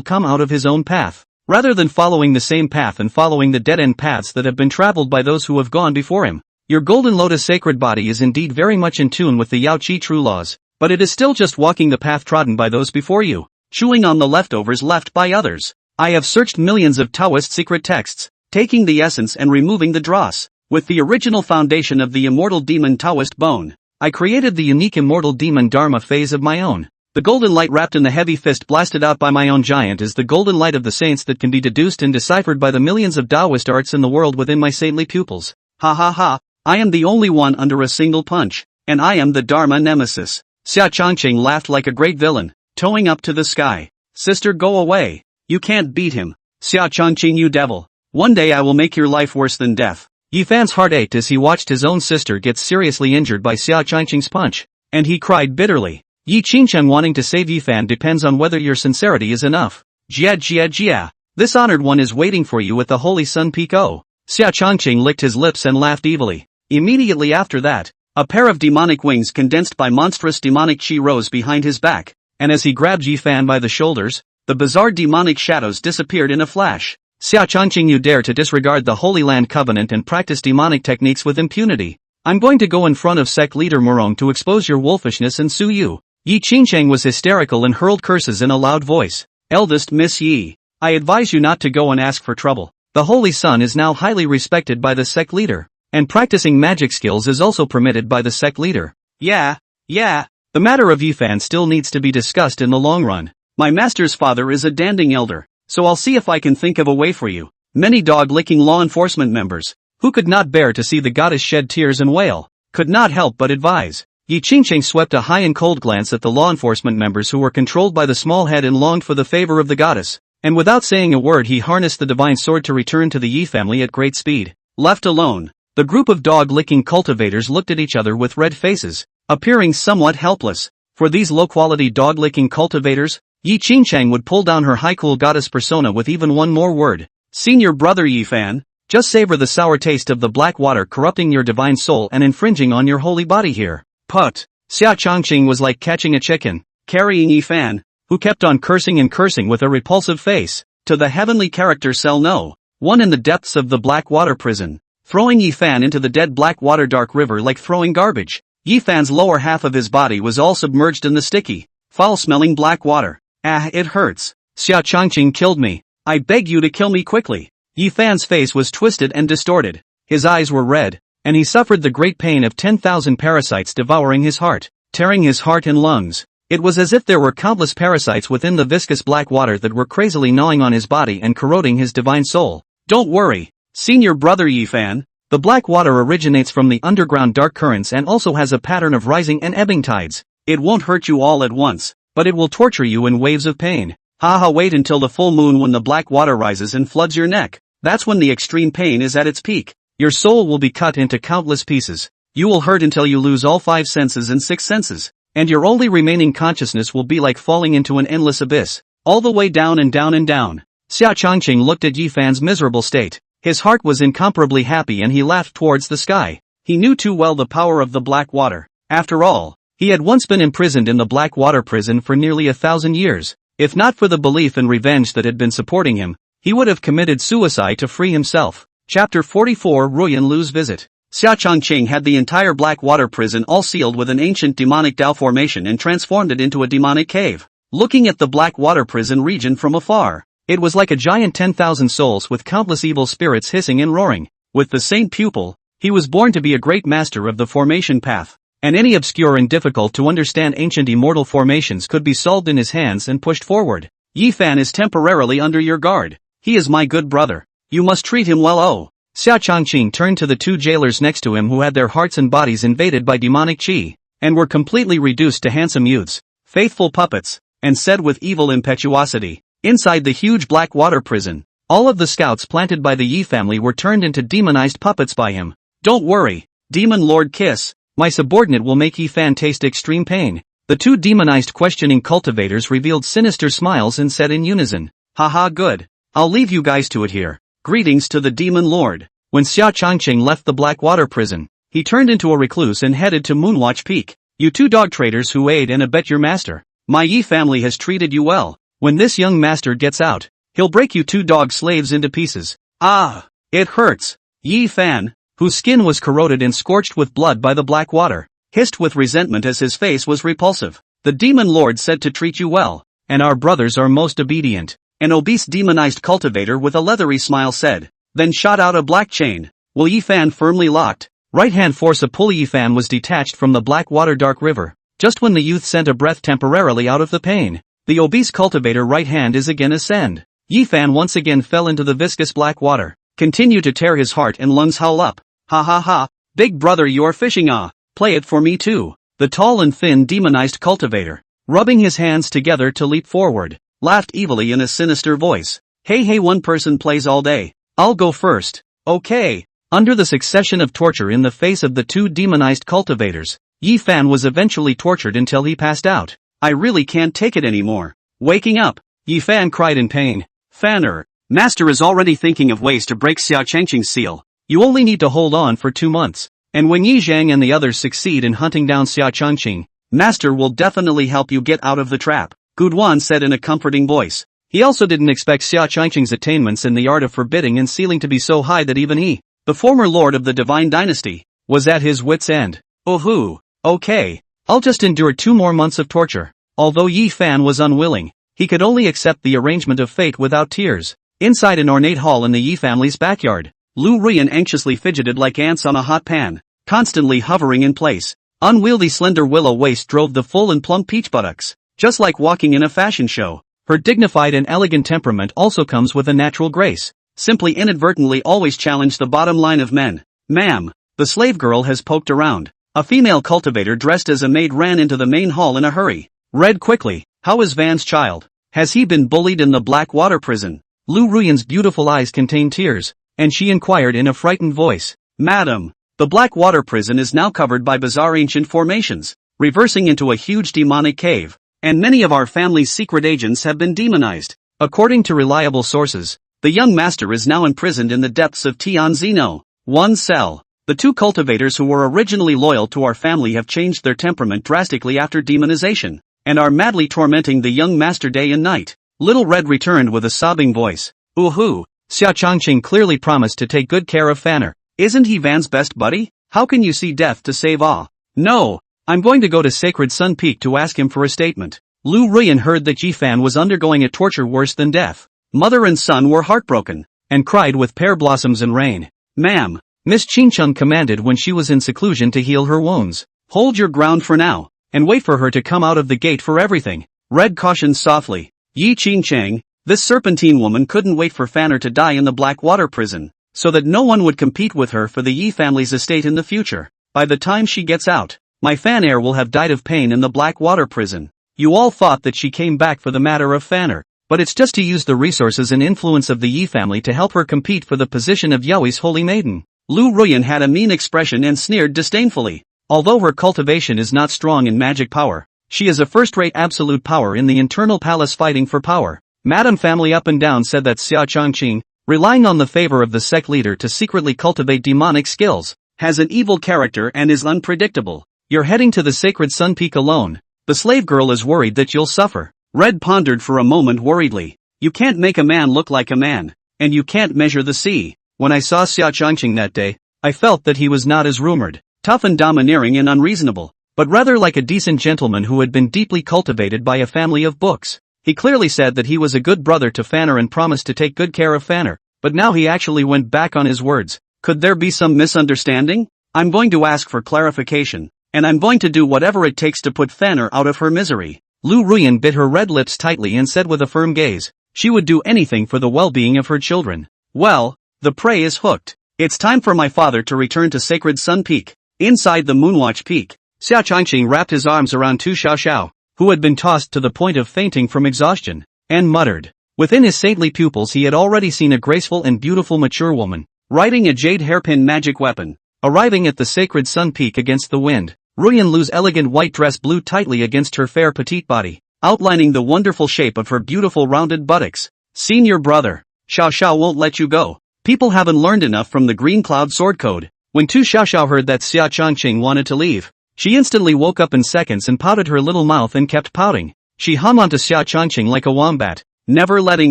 come out of his own path, rather than following the same path and following the dead-end paths that have been traveled by those who have gone before him. Your Golden Lotus sacred body is indeed very much in tune with the Yaoqi true laws, but it is still just walking the path trodden by those before you, chewing on the leftovers left by others. I have searched millions of Taoist secret texts, taking the essence and removing the dross. With the original foundation of the immortal demon Taoist bone, I created the unique immortal demon Dharma phase of my own. The golden light wrapped in the heavy fist blasted out by my own giant is the golden light of the saints that can be deduced and deciphered by the millions of Taoist arts in the world within my saintly pupils. Ha ha ha, I am the only one under a single punch, and I am the Dharma nemesis. Xia Changqing laughed like a great villain, toeing up to the sky. Sister, go away. You can't beat him. Xia Changqing, you devil. One day I will make your life worse than death. Yi Fan's heart ached as he watched his own sister get seriously injured by Xia Changqing's punch, and he cried bitterly. Yi Qingcheng wanting to save Yi Fan depends on whether your sincerity is enough. Jia. This honored one is waiting for you at the Holy Sun Peak. Oh. Xia Changqing licked his lips and laughed evilly. Immediately after that, a pair of demonic wings condensed by monstrous demonic chi rose behind his back, and as he grabbed Ye Fan by the shoulders, the bizarre demonic shadows disappeared in a flash. Xia Changqing, you dare to disregard the Holy Land Covenant and practice demonic techniques with impunity. I'm going to go in front of sect leader Murong to expose your wolfishness and sue you. Yi Qingcheng was hysterical and hurled curses in a loud voice. Eldest Miss Yi, I advise you not to go and ask for trouble. The Holy Sun is now highly respected by the sect leader, and practicing magic skills is also permitted by the sect leader. Yeah. The matter of Ye Fan still needs to be discussed in the long run. My master's father is a danding elder, so I'll see if I can think of a way for you. Many dog-licking law enforcement members, who could not bear to see the goddess shed tears and wail, could not help but advise. Yi Qingcheng swept a high and cold glance at the law enforcement members who were controlled by the small head and longed for the favor of the goddess, and without saying a word he harnessed the divine sword to return to the Yi family at great speed. Left alone, the group of dog-licking cultivators looked at each other with red faces, appearing somewhat helpless. For these low-quality dog-licking cultivators, Yi Qingcheng would pull down her high-cool goddess persona with even one more word. Senior brother Ye Fan, just savor the sour taste of the black water corrupting your divine soul and infringing on your holy body here. Put. Xia Changqing was like catching a chicken, carrying Ye Fan, who kept on cursing and cursing with a repulsive face, to the heavenly character cell No. 1 in the depths of the black water prison, throwing Ye Fan into the dead black water dark river like throwing garbage. Ye Fan's lower half of his body was all submerged in the sticky, foul-smelling black water. Ah, it hurts. Xia Changqing killed me. I beg you to kill me quickly. Ye Fan's face was twisted and distorted. His eyes were red, and he suffered the great pain of 10,000 parasites devouring his heart, tearing his heart and lungs. It was as if there were countless parasites within the viscous black water that were crazily gnawing on his body and corroding his divine soul. Don't worry, senior brother Ye Fan. The black water originates from the underground dark currents and also has a pattern of rising and ebbing tides. It won't hurt you all at once, but it will torture you in waves of pain. Haha, wait until the full moon when the black water rises and floods your neck. That's when the extreme pain is at its peak. Your soul will be cut into countless pieces. You will hurt until you lose all 5 senses and 6 senses, and your only remaining consciousness will be like falling into an endless abyss, all the way down and down and down. Xia Changqing looked at Ye Fan's miserable state. His heart was incomparably happy and he laughed towards the sky. He knew too well the power of the black water. After all, he had once been imprisoned in the black water prison for nearly 1,000 years. If not for the belief and revenge that had been supporting him, he would have committed suicide to free himself. Chapter 44 Ruyan Lu's Visit. Xia Changqing had the entire black water prison all sealed with an ancient demonic Dao formation and transformed it into a demonic cave. Looking at the black water prison region from afar, it was like a giant 10,000 souls with countless evil spirits hissing and roaring. With the Saint Pupil, he was born to be a great master of the formation path, and any obscure and difficult to understand ancient immortal formations could be solved in his hands and pushed forward. Ye Fan is temporarily under your guard. He is my good brother. You must treat him well. Oh. Xia Changqing turned to the 2 jailers next to him who had their hearts and bodies invaded by demonic chi, and were completely reduced to handsome youths, faithful puppets, and said with evil impetuosity, inside the huge black water prison, all of the scouts planted by the Yi family were turned into demonized puppets by him. Don't worry, Demon Lord Kiss, my subordinate will make Ye Fan taste extreme pain. The 2 demonized questioning cultivators revealed sinister smiles and said in unison, haha, good. I'll leave you guys to it here. Greetings to the Demon Lord. When Xia Changqing left the black water prison, he turned into a recluse and headed to Moonwatch Peak. You 2 dog traders who aid and abet your master. My Yi family has treated you well. When this young master gets out, he'll break you 2 dog slaves into pieces. Ah, it hurts. Ye Fan, whose skin was corroded and scorched with blood by the black water, hissed with resentment as his face was repulsive. The Demon Lord said to treat you well, and our brothers are most obedient. An obese demonized cultivator with a leathery smile said, then shot out a black chain. Will Ye Fan firmly locked? Right hand force a pull. Ye Fan was detached from the black water dark river, just when the youth sent a breath temporarily out of the pain. The obese cultivator right hand is again ascend. Ye Fan once again fell into the viscous black water. Continue to tear his heart and lungs howl up. Ha ha ha, big brother you're fishing play it for me too. The tall and thin demonized cultivator, rubbing his hands together to leap forward, laughed evilly in a sinister voice. Hey, one person plays all day. I'll go first. Okay. Under the succession of torture in the face of the 2 demonized cultivators, Ye Fan was eventually tortured until he passed out. I really can't take it anymore. Waking up, Ye Fan cried in pain. Fanner, Master is already thinking of ways to break Xiao Changqing's seal. You only need to hold on for 2 months. And when Yi Zhang and the others succeed in hunting down Xiao Changqing, Master will definitely help you get out of the trap, Guduan said in a comforting voice. He also didn't expect Xiao Changqing's attainments in the art of forbidding and sealing to be so high that even he, the former lord of the divine dynasty, was at his wit's end. Oh, okay. I'll just endure 2 more months of torture. Although Ye Fan was unwilling, he could only accept the arrangement of fate without tears. Inside an ornate hall in the Yi family's backyard, Lu Ruyan anxiously fidgeted like ants on a hot pan, constantly hovering in place. Unwieldy slender willow waist drove the full and plump peach buttocks, just like walking in a fashion show. Her dignified and elegant temperament also comes with a natural grace. Simply inadvertently always challenge the bottom line of men. Ma'am, the slave girl has poked around. A female cultivator dressed as a maid ran into the main hall in a hurry. Read quickly, how is Van's child? Has he been bullied in the black water prison? Lu Ruyan's beautiful eyes contained tears, and she inquired in a frightened voice. Madam, the black water prison is now covered by bizarre ancient formations, reversing into a huge demonic cave, and many of our family's secret agents have been demonized. According to reliable sources, the young master is now imprisoned in the depths of Tianzino. 1 cell. The 2 cultivators who were originally loyal to our family have changed their temperament drastically after demonization, and are madly tormenting the young master day and night. Little Red returned with a sobbing voice. Xiao Changqing clearly promised to take good care of Fanner. Isn't he Van's best buddy? How can you see death to save awe? No, I'm going to go to Sacred Sun Peak to ask him for a statement. Lu Ruyan heard that Ji Fan was undergoing a torture worse than death. Mother and son were heartbroken, and cried with pear blossoms and rain. Ma'am, Miss Qingcheng commanded when she was in seclusion to heal her wounds. Hold your ground for now, and wait for her to come out of the gate for everything. Red cautioned softly. Yi Qingcheng, this serpentine woman couldn't wait for Fanner to die in the black water prison, so that no one would compete with her for the Yi family's estate in the future. By the time she gets out, my Fan heir will have died of pain in the black water prison. You all thought that she came back for the matter of Fanner, but it's just to use the resources and influence of the Yi family to help her compete for the position of Yaoi's holy maiden. Lu Ruyan had a mean expression and sneered disdainfully. Although her cultivation is not strong in magic power, she is a first-rate absolute power in the internal palace fighting for power. Madam Family up and down said that Xiao Changqing, relying on the favor of the sect leader to secretly cultivate demonic skills, has an evil character and is unpredictable. You're heading to the Sacred Sun Peak alone. The slave girl is worried that you'll suffer. Red pondered for a moment worriedly. You can't make a man look like a man, and you can't measure the sea. When I saw Xiao Changqing that day, I felt that he was not as rumored, tough and domineering and unreasonable, but rather like a decent gentleman who had been deeply cultivated by a family of books. He clearly said that he was a good brother to Fanner and promised to take good care of Fanner, but now he actually went back on his words. Could there be some misunderstanding? I'm going to ask for clarification, and I'm going to do whatever it takes to put Fanner out of her misery. Lu Ruyan bit her red lips tightly and said with a firm gaze, she would do anything for the well-being of her children. Well, the prey is hooked. It's time for my father to return to Sacred Sun Peak. Inside the Moonwatch Peak, Xiao Changqing wrapped his arms around Tu Xiaoxiao, who had been tossed to the point of fainting from exhaustion, and muttered. Within his saintly pupils he had already seen a graceful and beautiful mature woman, riding a jade hairpin magic weapon. Arriving at the Sacred Sun Peak against the wind, Ruyan Lu's elegant white dress blew tightly against her fair petite body, outlining the wonderful shape of her beautiful rounded buttocks. Senior brother, Xiao Xiao won't let you go. People haven't learned enough from the Green Cloud Sword Code. When Tu Xiaoxiao heard that Xiao Changqing wanted to leave, she instantly woke up in seconds and pouted her little mouth and kept pouting. She hung onto Xiao Changqing like a wombat, never letting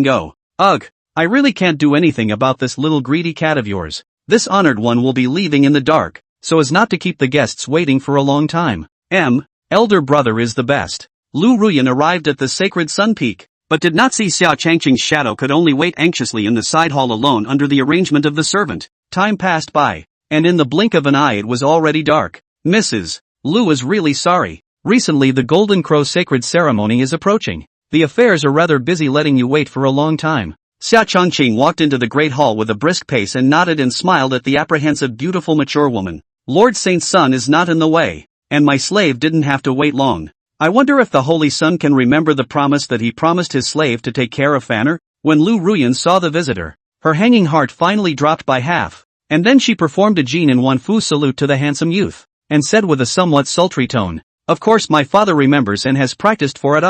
go. Ugh, I really can't do anything about this little greedy cat of yours. This honored one will be leaving in the dark, so as not to keep the guests waiting for a long time. Elder brother is the best. Lu Ruyan arrived at the Sacred Sun Peak, but did not see Xiao Changqing's shadow, could only wait anxiously in the side hall alone under the arrangement of the servant. Time passed by, and in the blink of an eye it was already dark. Mrs. Lu is really sorry. Recently the Golden Crow sacred ceremony is approaching. The affairs are rather busy letting you wait for a long time. Xiao Changqing walked into the great hall with a brisk pace and nodded and smiled at the apprehensive beautiful mature woman. Lord Saint's son is not in the way, and my slave didn't have to wait long. I wonder if the Holy Son can remember the promise that he promised his slave to take care of Fanner. When Lu Ruyan saw the visitor, her hanging heart finally dropped by half, and then she performed a Jin and Wan Fu salute to the handsome youth, and said with a somewhat sultry tone, of course my father remembers and has practiced for it.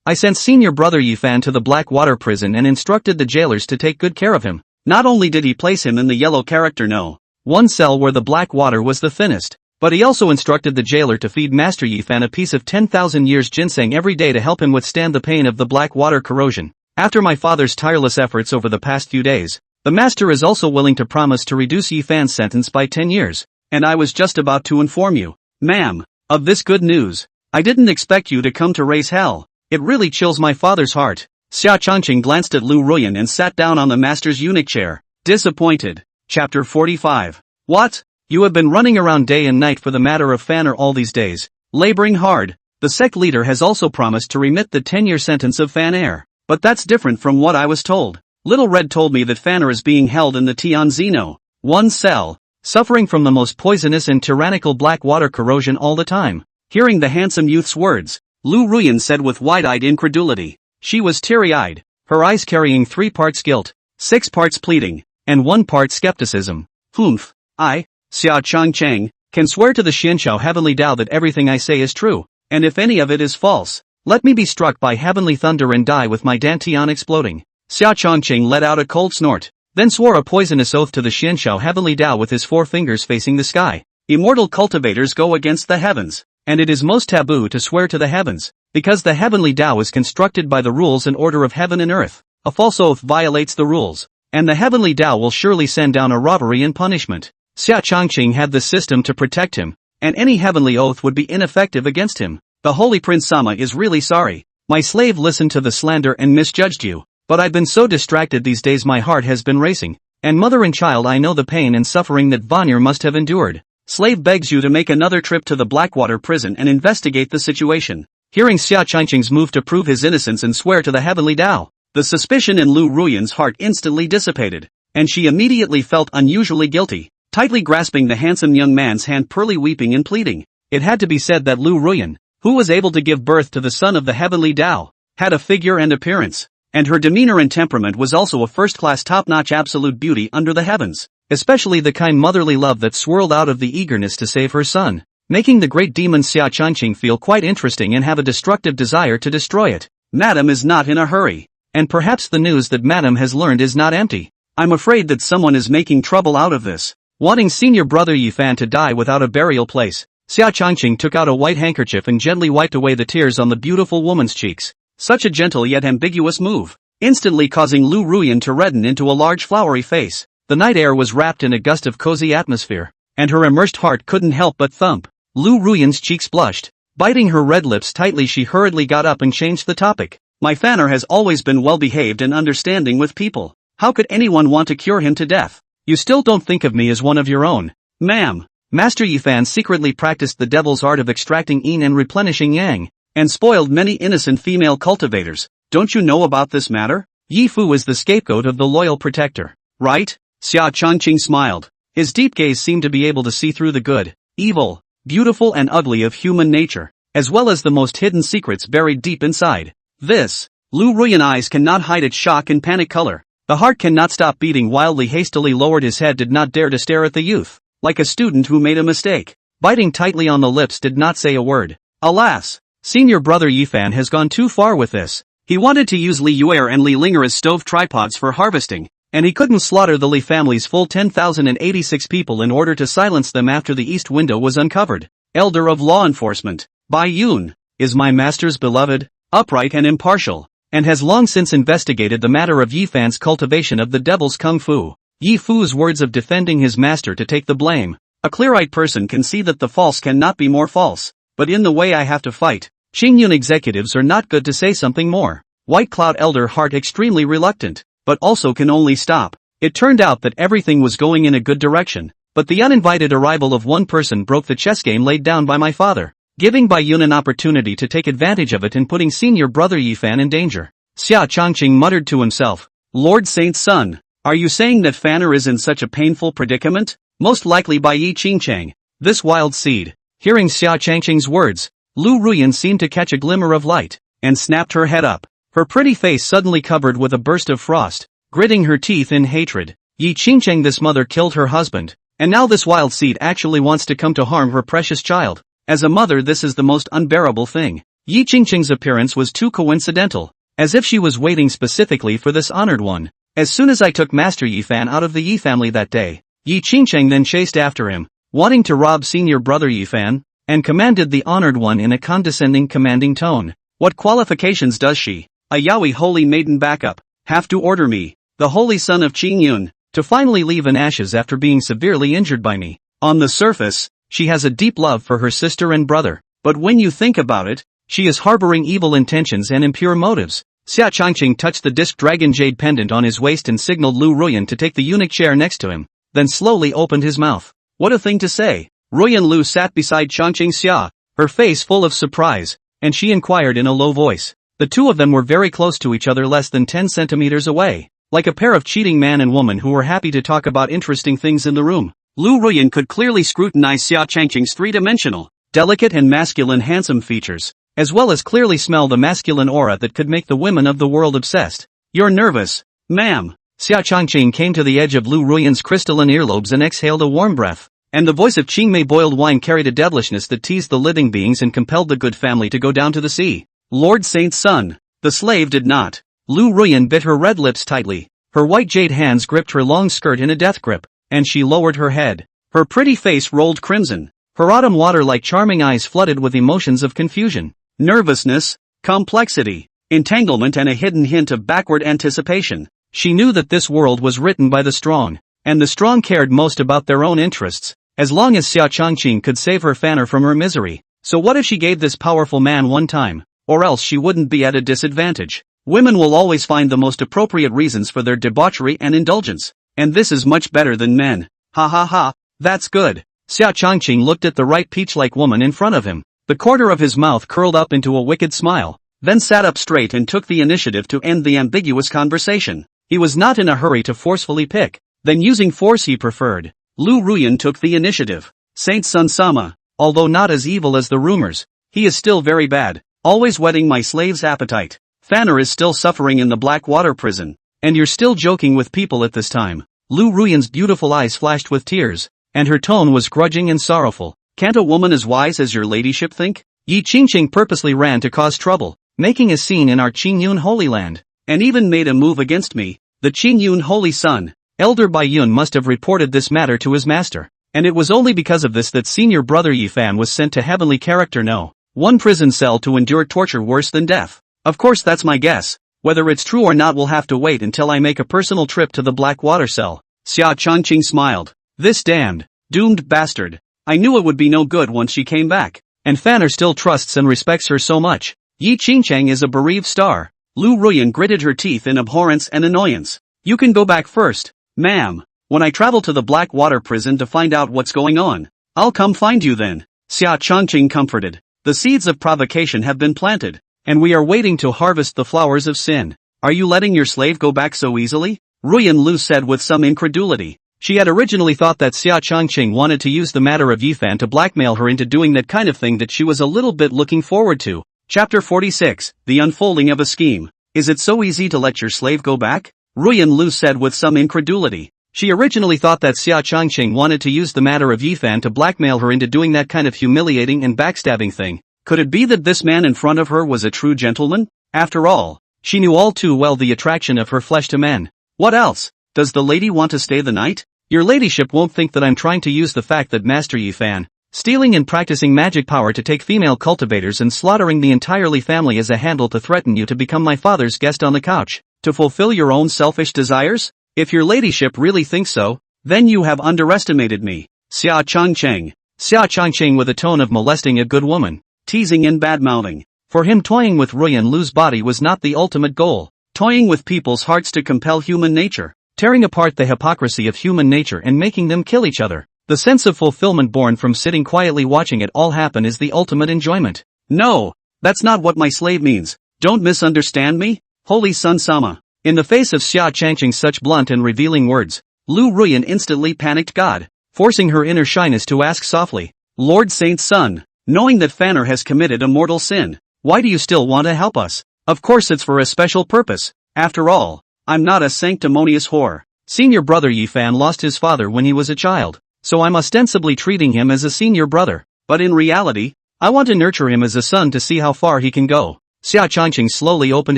I sent senior brother Ye Fan to the Blackwater prison and instructed the jailers to take good care of him. Not only did he place him in the yellow character no. 1 cell where the black water was the thinnest, but he also instructed the jailer to feed Master Ye Fan a piece of 10,000 years ginseng every day to help him withstand the pain of the black water corrosion. After my father's tireless efforts over the past few days, the master is also willing to promise to reduce Ye Fan's sentence by 10 years, and I was just about to inform you, ma'am, of this good news. I didn't expect you to come to raise hell. It really chills my father's heart. Xia Changqing glanced at Lu Ruyan and sat down on the master's eunuch chair, disappointed. Chapter 45. What? You have been running around day and night for the matter of Fanner all these days, laboring hard. The sect leader has also promised to remit the 10-year sentence of Fan Air. But that's different from what I was told. Little Red told me that Fanner is being held in the Tianzino 1 cell, suffering from the most poisonous and tyrannical black water corrosion all the time. Hearing the handsome youth's words, Lu Ruyan said with wide-eyed incredulity. She was teary-eyed, her eyes carrying 3 parts guilt, 6 parts pleading, and 1 part skepticism. Humph, I, Xia Changcheng, can swear to the Xianshao Heavenly Tao that everything I say is true, and if any of it is false, let me be struck by heavenly thunder and die with my dantian exploding. Xia Changqing let out a cold snort, then swore a poisonous oath to the Xianshao Heavenly Tao with his 4 fingers facing the sky. Immortal cultivators go against the heavens, and it is most taboo to swear to the heavens, because the Heavenly Tao is constructed by the rules and order of heaven and earth. A false oath violates the rules, and the Heavenly Tao will surely send down a robbery in punishment. Xia Changqing had the system to protect him, and any heavenly oath would be ineffective against him. The Holy Prince Sama is really sorry. My slave listened to the slander and misjudged you, but I've been so distracted these days my heart has been racing, and mother and child I know the pain and suffering that Vanir must have endured. Slave begs you to make another trip to the Blackwater prison and investigate the situation. Hearing Xia Changqing's move to prove his innocence and swear to the Heavenly Tao, the suspicion in Lu Ruyan's heart instantly dissipated, and she immediately felt unusually guilty, tightly grasping the handsome young man's hand, pearly weeping and pleading. It had to be said that Lu Ruyan, who was able to give birth to the son of the Heavenly Tao, had a figure and appearance, and her demeanor and temperament was also a first-class top-notch absolute beauty under the heavens, especially the kind motherly love that swirled out of the eagerness to save her son, making the great demon Xia Changqing feel quite interesting and have a destructive desire to destroy it. Madam is not in a hurry, and perhaps the news that Madam has learned is not empty. I'm afraid that someone is making trouble out of this. Wanting senior brother Ye Fan to die without a burial place, Xia Changqing took out a white handkerchief and gently wiped away the tears on the beautiful woman's cheeks. Such a gentle yet ambiguous move, instantly causing Lu Ruyan to redden into a large flowery face. The night air was wrapped in a gust of cozy atmosphere, and her immersed heart couldn't help but thump. Lu Ruyan's cheeks blushed. Biting her red lips tightly, she hurriedly got up and changed the topic. My Fanner has always been well-behaved and understanding with people. How could anyone want to cure him to death? You still don't think of me as one of your own, ma'am. Master Ye Fan secretly practiced the devil's art of extracting yin and replenishing yang, and spoiled many innocent female cultivators. Don't you know about this matter? Yi Fu is the scapegoat of the loyal protector, right? Xia Changqing smiled. His deep gaze seemed to be able to see through the good, evil, beautiful and ugly of human nature, as well as the most hidden secrets buried deep inside. This, Lu Ruyan's eyes cannot hide its shock and panic color. The heart cannot stop beating wildly. Hastily lowered his head, did not dare to stare at the youth, like a student who made a mistake. Biting tightly on the lips, did not say a word. Alas, senior brother Ye Fan has gone too far with this. He wanted to use Li Yuer and Li Linger as stove tripods for harvesting, and he couldn't slaughter the Li family's full 10,086 people in order to silence them after the east window was uncovered. Elder of Law Enforcement, Bai Yun, is my master's beloved, upright and impartial, and has long since investigated the matter of Ye Fan's cultivation of the devil's kung fu. Yi Fu's words of defending his master to take the blame. A clear-eyed person can see that the false cannot be more false, but in the way I have to fight, Qingyun executives are not good to say something more. White Cloud Elder heart extremely reluctant, but also can only stop. It turned out that everything was going in a good direction, but the uninvited arrival of one person broke the chess game laid down by my father, giving Bai Yun an opportunity to take advantage of it and putting senior brother Ye Fan in danger. Xia Changqing muttered to himself, Lord Saint's son, are you saying that Fanner is in such a painful predicament? Most likely by Yi Qingchang, this wild seed. Hearing Xia Changqing's words, Lu Ruyan seemed to catch a glimmer of light, and snapped her head up, her pretty face suddenly covered with a burst of frost, gritting her teeth in hatred. Yi Qingchang, this mother killed her husband, and now this wild seed actually wants to come to harm her precious child. As a mother, this is the most unbearable thing. Yi Qingqing's appearance was too coincidental, as if she was waiting specifically for this honored one. As soon as I took Master Ye Fan out of the Yi family that day, Yi Qingqing then chased after him, wanting to rob senior brother Ye Fan, and commanded the honored one in a condescending commanding tone. What qualifications does she, a yaoi holy maiden backup, have to order me, the holy son of Qingyun, to finally leave in ashes after being severely injured by me? On the surface, she has a deep love for her sister and brother, but when you think about it, she is harboring evil intentions and impure motives. Xia Changqing touched the disc dragon jade pendant on his waist and signaled Lu Ruyan to take the eunuch chair next to him, then slowly opened his mouth. What a thing to say! Ruyan Lu sat beside Changqing Xia, her face full of surprise, and she inquired in a low voice. The two of them were very close to each other, less than 10 centimeters away, like a pair of cheating man and woman who were happy to talk about interesting things in the room. Lu Ruyan could clearly scrutinize Xia Changqing's three-dimensional, delicate and masculine handsome features, as well as clearly smell the masculine aura that could make the women of the world obsessed. You're nervous, ma'am. Xia Changqing came to the edge of Lu Ruyan's crystalline earlobes and exhaled a warm breath, and the voice of Qingmei boiled wine carried a devilishness that teased the living beings and compelled the good family to go down to the sea. Lord Saint's son. The slave did not. Lu Ruyan bit her red lips tightly, her white jade hands gripped her long skirt in a death grip, and she lowered her head. Her pretty face rolled crimson, her autumn water-like charming eyes flooded with emotions of confusion, nervousness, complexity, entanglement and a hidden hint of backward anticipation. She knew that this world was written by the strong, and the strong cared most about their own interests, as long as Xia Changqing could save her Fanner from her misery. So what if she gave this powerful man one time, or else she wouldn't be at a disadvantage? Women will always find the most appropriate reasons for their debauchery and indulgence, and this is much better than men. Ha ha ha, that's good. Xia Changqing looked at the ripe peach-like woman in front of him. The corner of his mouth curled up into a wicked smile, then sat up straight and took the initiative to end the ambiguous conversation. He was not in a hurry to forcefully pick, then using force he preferred. Lu Ruyan took the initiative. Saint Sun Sama, although not as evil as the rumors, he is still very bad, always whetting my slave's appetite. Fanner is still suffering in the black water prison, and you're still joking with people at this time. Lu Ruyan's beautiful eyes flashed with tears, and her tone was grudging and sorrowful. Can't a woman as wise as your ladyship think? Yi Qingqing purposely ran to cause trouble, making a scene in our Qingyun Holy Land, and even made a move against me. The Qingyun Holy Son, Elder Bai Yun, must have reported this matter to his master, and it was only because of this that senior brother Ye Fan was sent to heavenly character no. 1 prison cell to endure torture worse than death. Of course that's my guess. Whether it's true or not we'll have to wait until I make a personal trip to the black water cell. Xia Changqing smiled. This damned, doomed bastard. I knew it would be no good once she came back. And Fanner still trusts and respects her so much. Yi Qingqing is a bereaved star. Lu Ruyan gritted her teeth in abhorrence and annoyance. You can go back first, ma'am. When I travel to the black water prison to find out what's going on, I'll come find you then. Xia Changqing comforted. The seeds of provocation have been planted, and we are waiting to harvest the flowers of sin. Are you letting your slave go back so easily? Ruyan Lu said with some incredulity. She had originally thought that Xia Changqing wanted to use the matter of Ye Fan to blackmail her into doing that kind of thing that she was a little bit looking forward to. Chapter 46, The Unfolding of a Scheme. Is it so easy to let your slave go back? Ruyan Lu said with some incredulity. She originally thought that Xia Changqing wanted to use the matter of Ye Fan to blackmail her into doing that kind of humiliating and backstabbing thing. Could it be that this man in front of her was a true gentleman? After all, she knew all too well the attraction of her flesh to men. What else? Does the lady want to stay the night? Your ladyship won't think that I'm trying to use the fact that Master Ye Fan, stealing and practicing magic power to take female cultivators and slaughtering the entirely family as a handle to threaten you to become my father's guest on the couch, to fulfill your own selfish desires? If your ladyship really thinks so, then you have underestimated me. Xia Changqing with a tone of molesting a good woman, teasing and badmouthing. For him, toying with Ruyan Lu's body was not the ultimate goal. Toying with people's hearts to compel human nature, tearing apart the hypocrisy of human nature and making them kill each other. The sense of fulfillment born from sitting quietly watching it all happen is the ultimate enjoyment. No, that's not what my slave means. Don't misunderstand me, Holy Sun Sama. In the face of Xia Changqing's such blunt and revealing words, Lu Ruyan instantly panicked God, forcing her inner shyness to ask softly, Lord Saint's son, knowing that Fanner has committed a mortal sin, why do you still want to help us? Of course it's for a special purpose. After all, I'm not a sanctimonious whore. Senior brother Ye Fan lost his father when he was a child, so I'm ostensibly treating him as a senior brother, but in reality, I want to nurture him as a son to see how far he can go. Xia Changqing slowly opened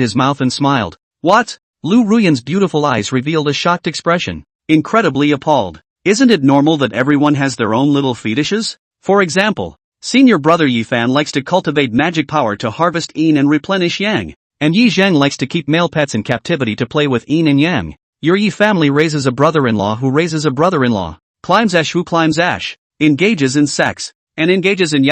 his mouth and smiled. What? Lu Ruyan's beautiful eyes revealed a shocked expression. Incredibly appalled. Isn't it normal that everyone has their own little fetishes? For example, senior brother Ye Fan likes to cultivate magic power to harvest yin and replenish yang. And Yi Zhang likes to keep male pets in captivity to play with yin and yang. Your Yi family raises a brother-in-law who raises a brother-in-law. Climbs ash who climbs ash. Engages in sex. And engages in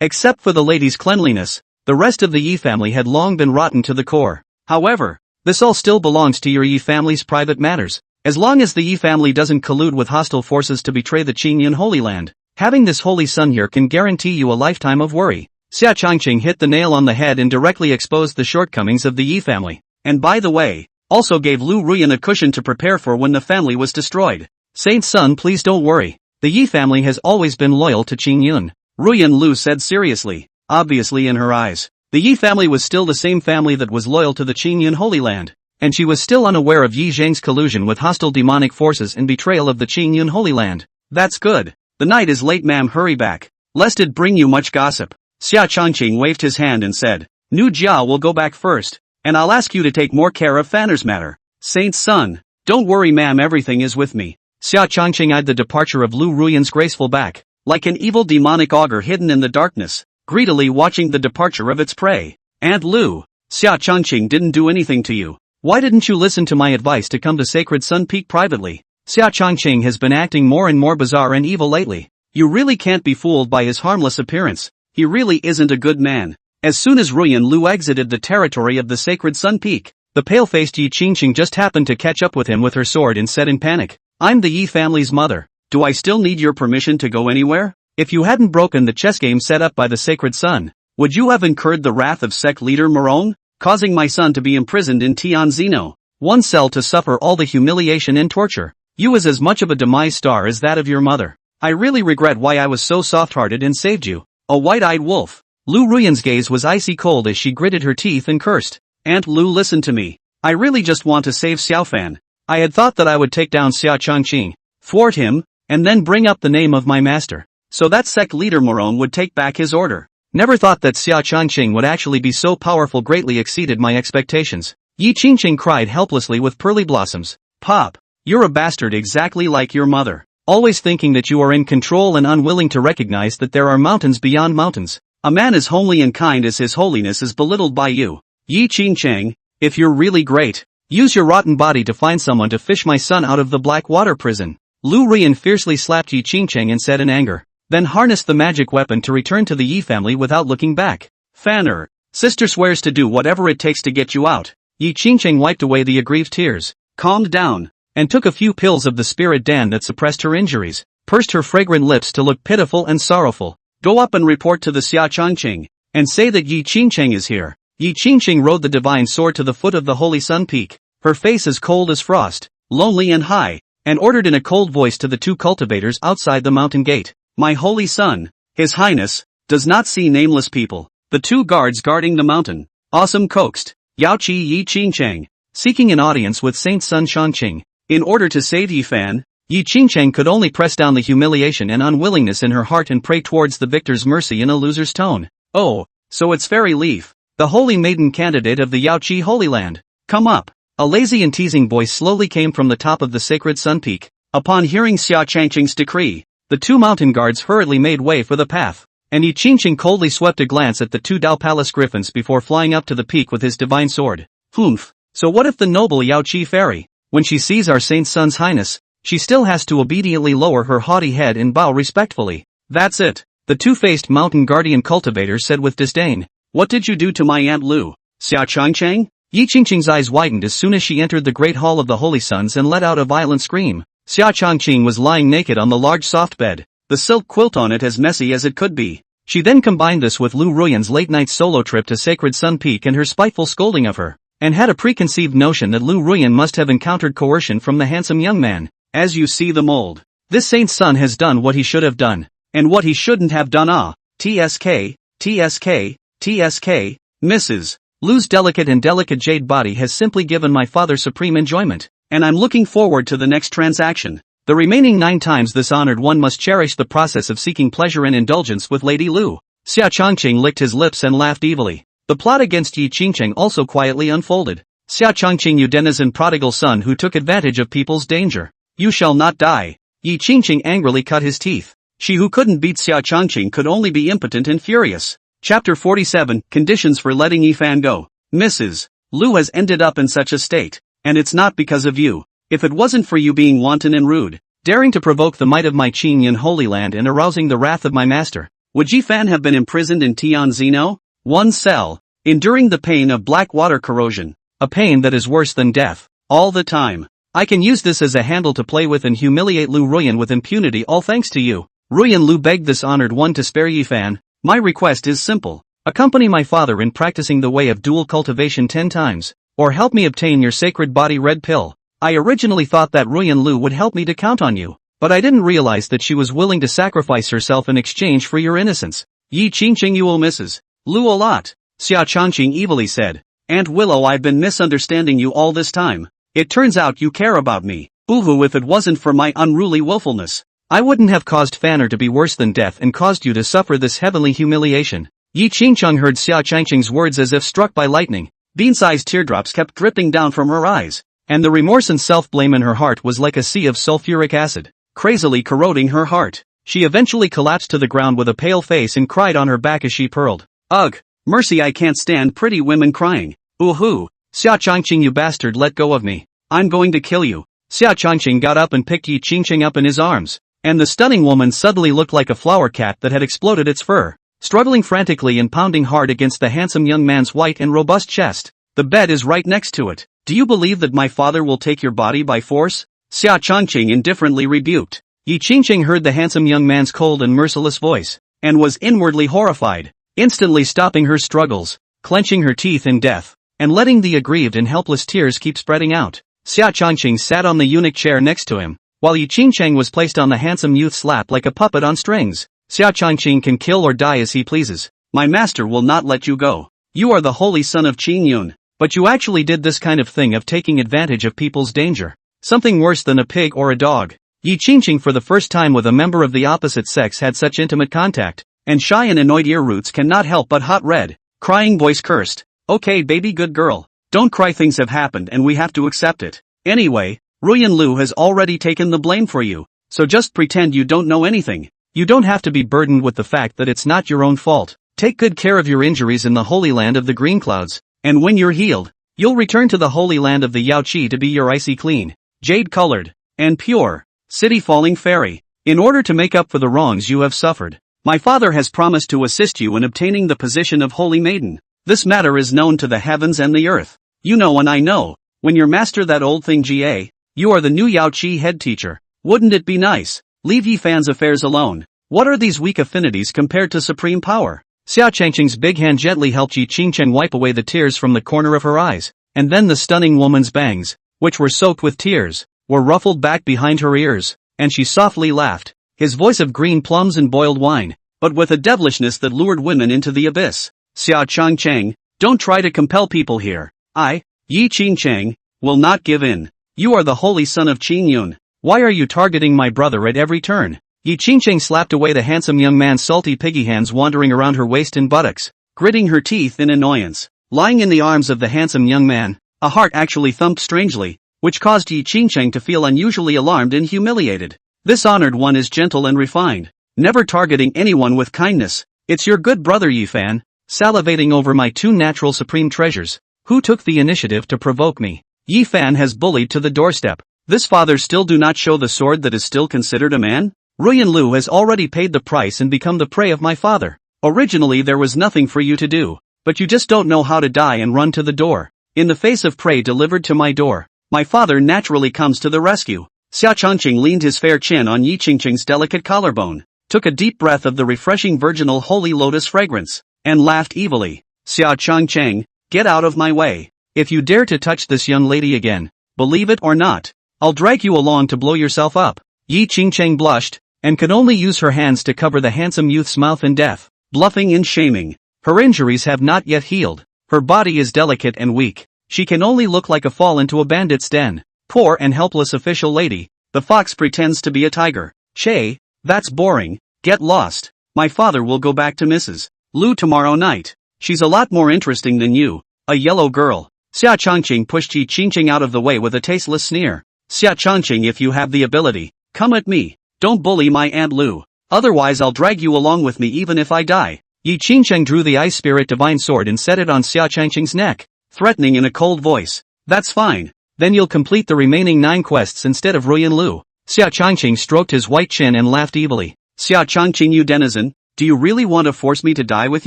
Except for the lady's cleanliness, the rest of the Yi family had long been rotten to the core. However, this all still belongs to your Yi family's private matters. As long as the Yi family doesn't collude with hostile forces to betray the Qingyun Holy Land, having this holy son here can guarantee you a lifetime of worry. Xia Changqing hit the nail on the head and directly exposed the shortcomings of the Yi family. And by the way, also gave Lu Ruyan a cushion to prepare for when the family was destroyed. Saint's son, please don't worry. The Yi family has always been loyal to Qingyun. Ruyan Lu said seriously, obviously in her eyes. The Yi family was still the same family that was loyal to the Qingyun Holy Land. And she was still unaware of Yi Zhang's collusion with hostile demonic forces and betrayal of the Qingyun Holy Land. That's good. The night is late, ma'am, hurry back. Lest it bring you much gossip. Xia Changqing waved his hand and said, Nu Jia will go back first, and I'll ask you to take more care of Fanner's matter. Saint's son. Don't worry, ma'am, everything is with me. Xia Changqing eyed the departure of Lu Ruyan's graceful back, like an evil demonic augur hidden in the darkness, greedily watching the departure of its prey. Aunt Lu, Xia Changqing didn't do anything to you. Why didn't you listen to my advice to come to Sacred Sun Peak privately? Xia Changqing has been acting more and more bizarre and evil lately. You really can't be fooled by his harmless appearance. He really isn't a good man. As soon as Ruyan Lu exited the territory of the Sacred Sun Peak, the pale-faced Yi Qingqing just happened to catch up with him with her sword and said in panic, I'm the Yi family's mother. Do I still need your permission to go anywhere? If you hadn't broken the chess game set up by the Sacred Sun, would you have incurred the wrath of sect leader Murong, causing my son to be imprisoned in Tianzino, one cell to suffer all the humiliation and torture? You is as much of a demise star as that of your mother. I really regret why I was so soft-hearted and saved you. A white-eyed wolf. Lu Ruyan's gaze was icy cold as she gritted her teeth and cursed. Aunt Lu, listen to me. I really just want to save Xiaofan. I had thought that I would take down Xia Changqing, thwart him, and then bring up the name of my master, so that sect leader Murong would take back his order. Never thought that Xia Changqing would actually be so powerful, greatly exceeded my expectations. Yi Qingqing cried helplessly with pearly blossoms. Pop, you're a bastard exactly like your mother. Always thinking that you are in control and unwilling to recognize that there are mountains beyond mountains. A man as homely and kind as his holiness is belittled by you. Yi Qingqing, if you're really great, use your rotten body to find someone to fish my son out of the black water prison. Lu Ruyan fiercely slapped Yi Qingqing and said in anger, then harnessed the magic weapon to return to the Yi family without looking back. Fanner, sister swears to do whatever it takes to get you out. Yi Qingqing wiped away the aggrieved tears, calmed down, and took a few pills of the spirit Dan that suppressed her injuries, pursed her fragrant lips to look pitiful and sorrowful. Go up and report to the Xia Changqing, and say that Yi Qingqing is here. Yi Qingqing rode the divine sword to the foot of the holy sun peak, her face as cold as frost, lonely and high, and ordered in a cold voice to the two cultivators outside the mountain gate. My holy son, His Highness, does not see nameless people. The two guards guarding the mountain. Awesome coaxed. Yaoqi Yi Qingqing, seeking an audience with Saint Sun Shangqing. In order to save Yi Fan, Yi Qingqing could only press down the humiliation and unwillingness in her heart and pray towards the victor's mercy in a loser's tone. Oh, so it's Fairy Leaf, the holy maiden candidate of the Yaoqi Holy Land. Come up. A lazy and teasing voice slowly came from the top of the sacred sun peak. Upon hearing Xia Changqing's decree, the two mountain guards hurriedly made way for the path, and Yi Qingqing coldly swept a glance at the two Dao Palace griffins before flying up to the peak with his divine sword. Humph. So what if the noble Yaoqi fairy, when she sees our Saint Sun's Highness, she still has to obediently lower her haughty head and bow respectfully? That's it, the two-faced mountain guardian cultivator said with disdain. What did you do to my Aunt Lu, Xia Changqing? Yi Qingqing's eyes widened as soon as she entered the great hall of the Holy Suns and let out a violent scream. Xia Changqing was lying naked on the large soft bed, the silk quilt on it as messy as it could be. She then combined this with Lu Ruyan's late-night solo trip to Sacred Sun Peak and her spiteful scolding of her, and had a preconceived notion that Lu Ruyan must have encountered coercion from the handsome young man. As you see the mold, this Saint's son has done what he should have done, and what he shouldn't have done. TSK, TSK, TSK, Mrs. Lu's delicate jade body has simply given my father supreme enjoyment, and I'm looking forward to the next transaction. The remaining 9 times this honored one must cherish the process of seeking pleasure and indulgence with Lady Lu. Xia Changqing licked his lips and laughed evilly. The plot against Yi Qingqing also quietly unfolded. Xia Changqing, you denizen prodigal son who took advantage of people's danger. You shall not die. Yi Qingqing angrily cut his teeth. She who couldn't beat Xia Changqing could only be impotent and furious. Chapter 47, Conditions for Letting Ye Fan Go. Mrs. Lu has ended up in such a state. And it's not because of you. If it wasn't for you being wanton and rude, daring to provoke the might of my Qingyan Holy Land and arousing the wrath of my master, would Ye Fan have been imprisoned in Tianzino? One cell, enduring the pain of black water corrosion, a pain that is worse than death, all the time. I can use this as a handle to play with and humiliate Lu Ruyan with impunity, all thanks to you. Ruyan Lu begged this honored one to spare Ye Fan. My request is simple. Accompany my father in practicing the way of dual cultivation 10 times, or help me obtain your sacred body red pill. I originally thought that Ruyan Lu would help me to count on you, but I didn't realize that she was willing to sacrifice herself in exchange for your innocence. Yi Qingqing, you will Mrs. Lu a lot. Xia Changqing evilly said. Aunt Willow, I've been misunderstanding you all this time. It turns out you care about me. Boo-hoo, if it wasn't for my unruly willfulness, I wouldn't have caused Fanner to be worse than death and caused you to suffer this heavenly humiliation. Yi Qingqing heard Xia Changqing's words as if struck by lightning. Bean-sized teardrops kept dripping down from her eyes, and the remorse and self-blame in her heart was like a sea of sulfuric acid, crazily corroding her heart. She eventually collapsed to the ground with a pale face and cried on her back as she purled. Ugh! Mercy, I can't stand pretty women crying. Ooh-hoo! Xia Changqing, you bastard, let go of me. I'm going to kill you. Xia Changqing got up and picked Yi Qingqing up in his arms, and the stunning woman suddenly looked like a flower cat that had exploded its fur, struggling frantically and pounding hard against the handsome young man's white and robust chest. The bed is right next to it. Do you believe that my father will take your body by force? Xia Changqing indifferently rebuked. Yi Qingqing heard the handsome young man's cold and merciless voice, and was inwardly horrified, instantly stopping her struggles, clenching her teeth in death, and letting the aggrieved and helpless tears keep spreading out. Xia Changqing sat on the eunuch chair next to him, while Yi Qingqing was placed on the handsome youth's lap like a puppet on strings. Xia Changqing can kill or die as he pleases. My master will not let you go. You are the holy son of Qingyun, but you actually did this kind of thing of taking advantage of people's danger. Something worse than a pig or a dog. Yi Qingqing for the first time with a member of the opposite sex had such intimate contact, and shy and annoyed ear roots cannot help but hot red. Crying voice cursed. Okay baby, good girl. Don't cry, things have happened and we have to accept it. Anyway, Ruyan Lu has already taken the blame for you, so just pretend you don't know anything. You don't have to be burdened with the fact that it's not your own fault. Take good care of your injuries in the holy land of the green clouds, and when you're healed, you'll return to the holy land of the Yaoqi to be your icy clean, jade-colored, and pure, city-falling fairy. In order to make up for the wrongs you have suffered, my father has promised to assist you in obtaining the position of holy maiden. This matter is known to the heavens and the earth. You know and I know, when you master that old thing Ga, you are the new Yaoqi head teacher. Wouldn't it be nice? Leave Ye Fan's affairs alone. What are these weak affinities compared to supreme power? Xia Changqing's big hand gently helped Yi Qingqing wipe away the tears from the corner of her eyes, and then the stunning woman's bangs, which were soaked with tears, were ruffled back behind her ears, and she softly laughed, his voice of green plums and boiled wine, but with a devilishness that lured women into the abyss. Xia Changqing, don't try to compel people here. I, Yi Qingqing, will not give in. You are the holy son of Qingyun. Why are you targeting my brother at every turn? Yi Qingqing slapped away the handsome young man's salty piggy hands wandering around her waist and buttocks, gritting her teeth in annoyance. Lying in the arms of the handsome young man, a heart actually thumped strangely, which caused Yi Qingqing to feel unusually alarmed and humiliated. This honored one is gentle and refined, never targeting anyone with kindness. It's your good brother Ye Fan, salivating over my 2 natural supreme treasures, who took the initiative to provoke me. Ye Fan has bullied to the doorstep. This father still do not show the sword that is still considered a man? Ruyan Lu has already paid the price and become the prey of my father. Originally there was nothing for you to do, but you just don't know how to die and run to the door. In the face of prey delivered to my door, my father naturally comes to the rescue. Xia Changqing leaned his fair chin on Yi Qingqing's delicate collarbone, took a deep breath of the refreshing virginal holy lotus fragrance, and laughed evilly. Xia Changqing, get out of my way. If you dare to touch this young lady again, believe it or not, I'll drag you along to blow yourself up. Yi Qingqing blushed, and could only use her hands to cover the handsome youth's mouth in death, bluffing and shaming. Her injuries have not yet healed. Her body is delicate and weak. She can only look like a fall into a bandit's den. Poor and helpless official lady. The fox pretends to be a tiger. Che, that's boring, get lost. My father will go back to Mrs. Lu tomorrow night. She's a lot more interesting than you. A yellow girl. Xia Changqing pushed Yi Qingqing out of the way with a tasteless sneer. Xia Changqing, if you have the ability, come at me. Don't bully my Aunt Lu. Otherwise I'll drag you along with me even if I die. Yi Qingqing drew the Ice Spirit Divine Sword and set it on Xia Changqing's neck, threatening in a cold voice. That's fine. Then you'll complete the remaining 9 quests instead of Ruyan Lu. Xia Changqing stroked his white chin and laughed evilly. Xia Changqing, you denizen, do you really want to force me to die with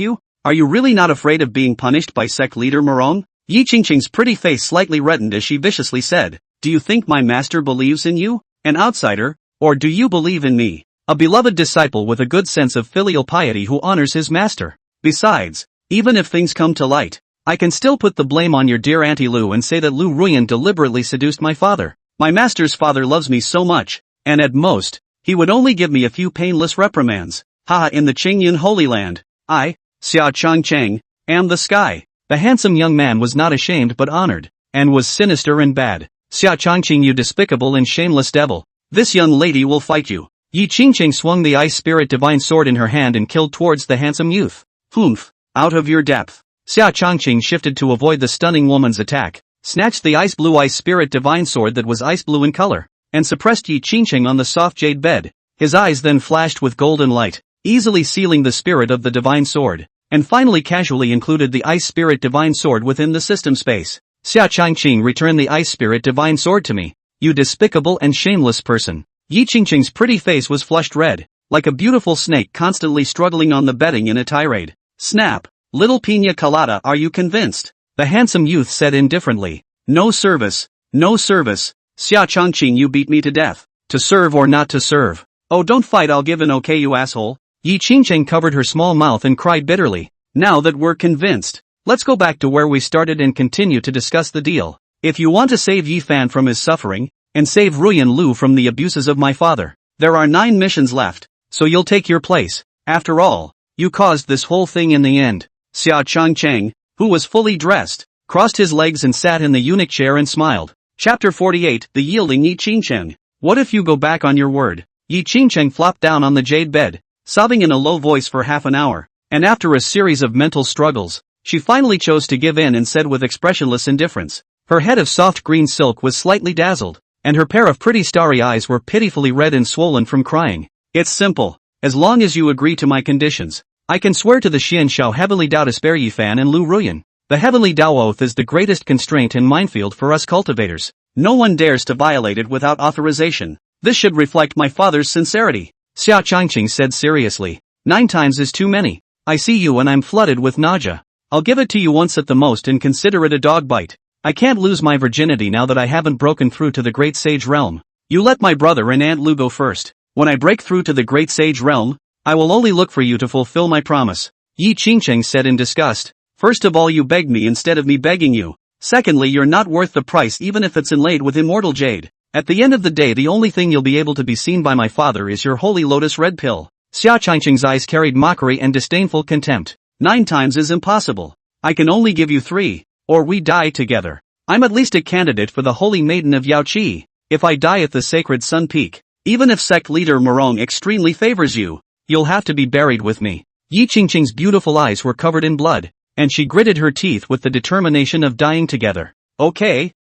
you? Are you really not afraid of being punished by sect leader Murong? Yi Qingqing's pretty face slightly reddened as she viciously said, do you think my master believes in you, an outsider, or do you believe in me, a beloved disciple with a good sense of filial piety who honors his master? Besides, even if things come to light, I can still put the blame on your dear Auntie Lu and say that Lu Ruyan deliberately seduced my father. My master's father loves me so much, and at most, he would only give me a few painless reprimands. Haha, in the Qingyun Holy Land, I, Xia Changqing, am the sky. The handsome young man was not ashamed but honored, and was sinister and bad. Xia Changqing, you despicable and shameless devil. This young lady will fight you. Yi Qingqing swung the Ice Spirit Divine Sword in her hand and killed towards the handsome youth. Humph, out of your depth. Xia Changqing shifted to avoid the stunning woman's attack, snatched the ice blue Ice Spirit Divine Sword that was ice blue in color, and suppressed Yi Qingqing on the soft jade bed. His eyes then flashed with golden light, easily sealing the spirit of the Divine Sword, and finally casually included the Ice Spirit Divine Sword within the system space. Xia Changqing, return the Ice Spirit Divine Sword to me, you despicable and shameless person. Yi Qingqing's pretty face was flushed red, like a beautiful snake constantly struggling on the bedding in a tirade. Snap. Little Pina Colada, are you convinced? The handsome youth said indifferently. No service, no service. Xia Changqing, you beat me to death. To serve or not to serve? Oh, don't fight, I'll give an okay, you asshole. Yi Qingqing covered her small mouth and cried bitterly. Now that we're convinced, let's go back to where we started and continue to discuss the deal. If you want to save Ye Fan from his suffering, and save Ruyan Lu from the abuses of my father, there are 9 missions left, so you'll take your place. After all, you caused this whole thing in the end. Xia Changqing, who was fully dressed, crossed his legs and sat in the eunuch chair and smiled. Chapter 48, The Yielding Yi Qingqing. What if you go back on your word? Yi Qingqing flopped down on the jade bed, sobbing in a low voice for half an hour, and after a series of mental struggles, she finally chose to give in and said with expressionless indifference. Her head of soft green silk was slightly dazzled, and her pair of pretty starry eyes were pitifully red and swollen from crying. It's simple. As long as you agree to my conditions, I can swear to the Xian Shao Heavenly Dao to spare Ye Fan and Lu Ruyan. The Heavenly Dao Oath is the greatest constraint and minefield for us cultivators. No one dares to violate it without authorization. This should reflect my father's sincerity. Xia Changqing said seriously. 9 times is too many. I see you and I'm flooded with nausea. I'll give it to you once at the most and consider it a dog bite. I can't lose my virginity now that I haven't broken through to the Great Sage Realm. You let my brother and Aunt Lu go first. When I break through to the Great Sage Realm, I will only look for you to fulfill my promise. Yi Qingqing said in disgust. First of all, you begged me instead of me begging you. Secondly, you're not worth the price even if it's inlaid with immortal jade. At the end of the day, the only thing you'll be able to be seen by my father is your holy lotus red pill. Xia Changqing's eyes carried mockery and disdainful contempt. 9 times is impossible. I can only give you 3, or we die together. I'm at least a candidate for the holy maiden of Yaoqi. If I die at the sacred Sun Peak, even if sect leader Murong extremely favors you, you'll have to be buried with me. Yi Qingqing's beautiful eyes were covered in blood, and she gritted her teeth with the determination of dying together. Okay.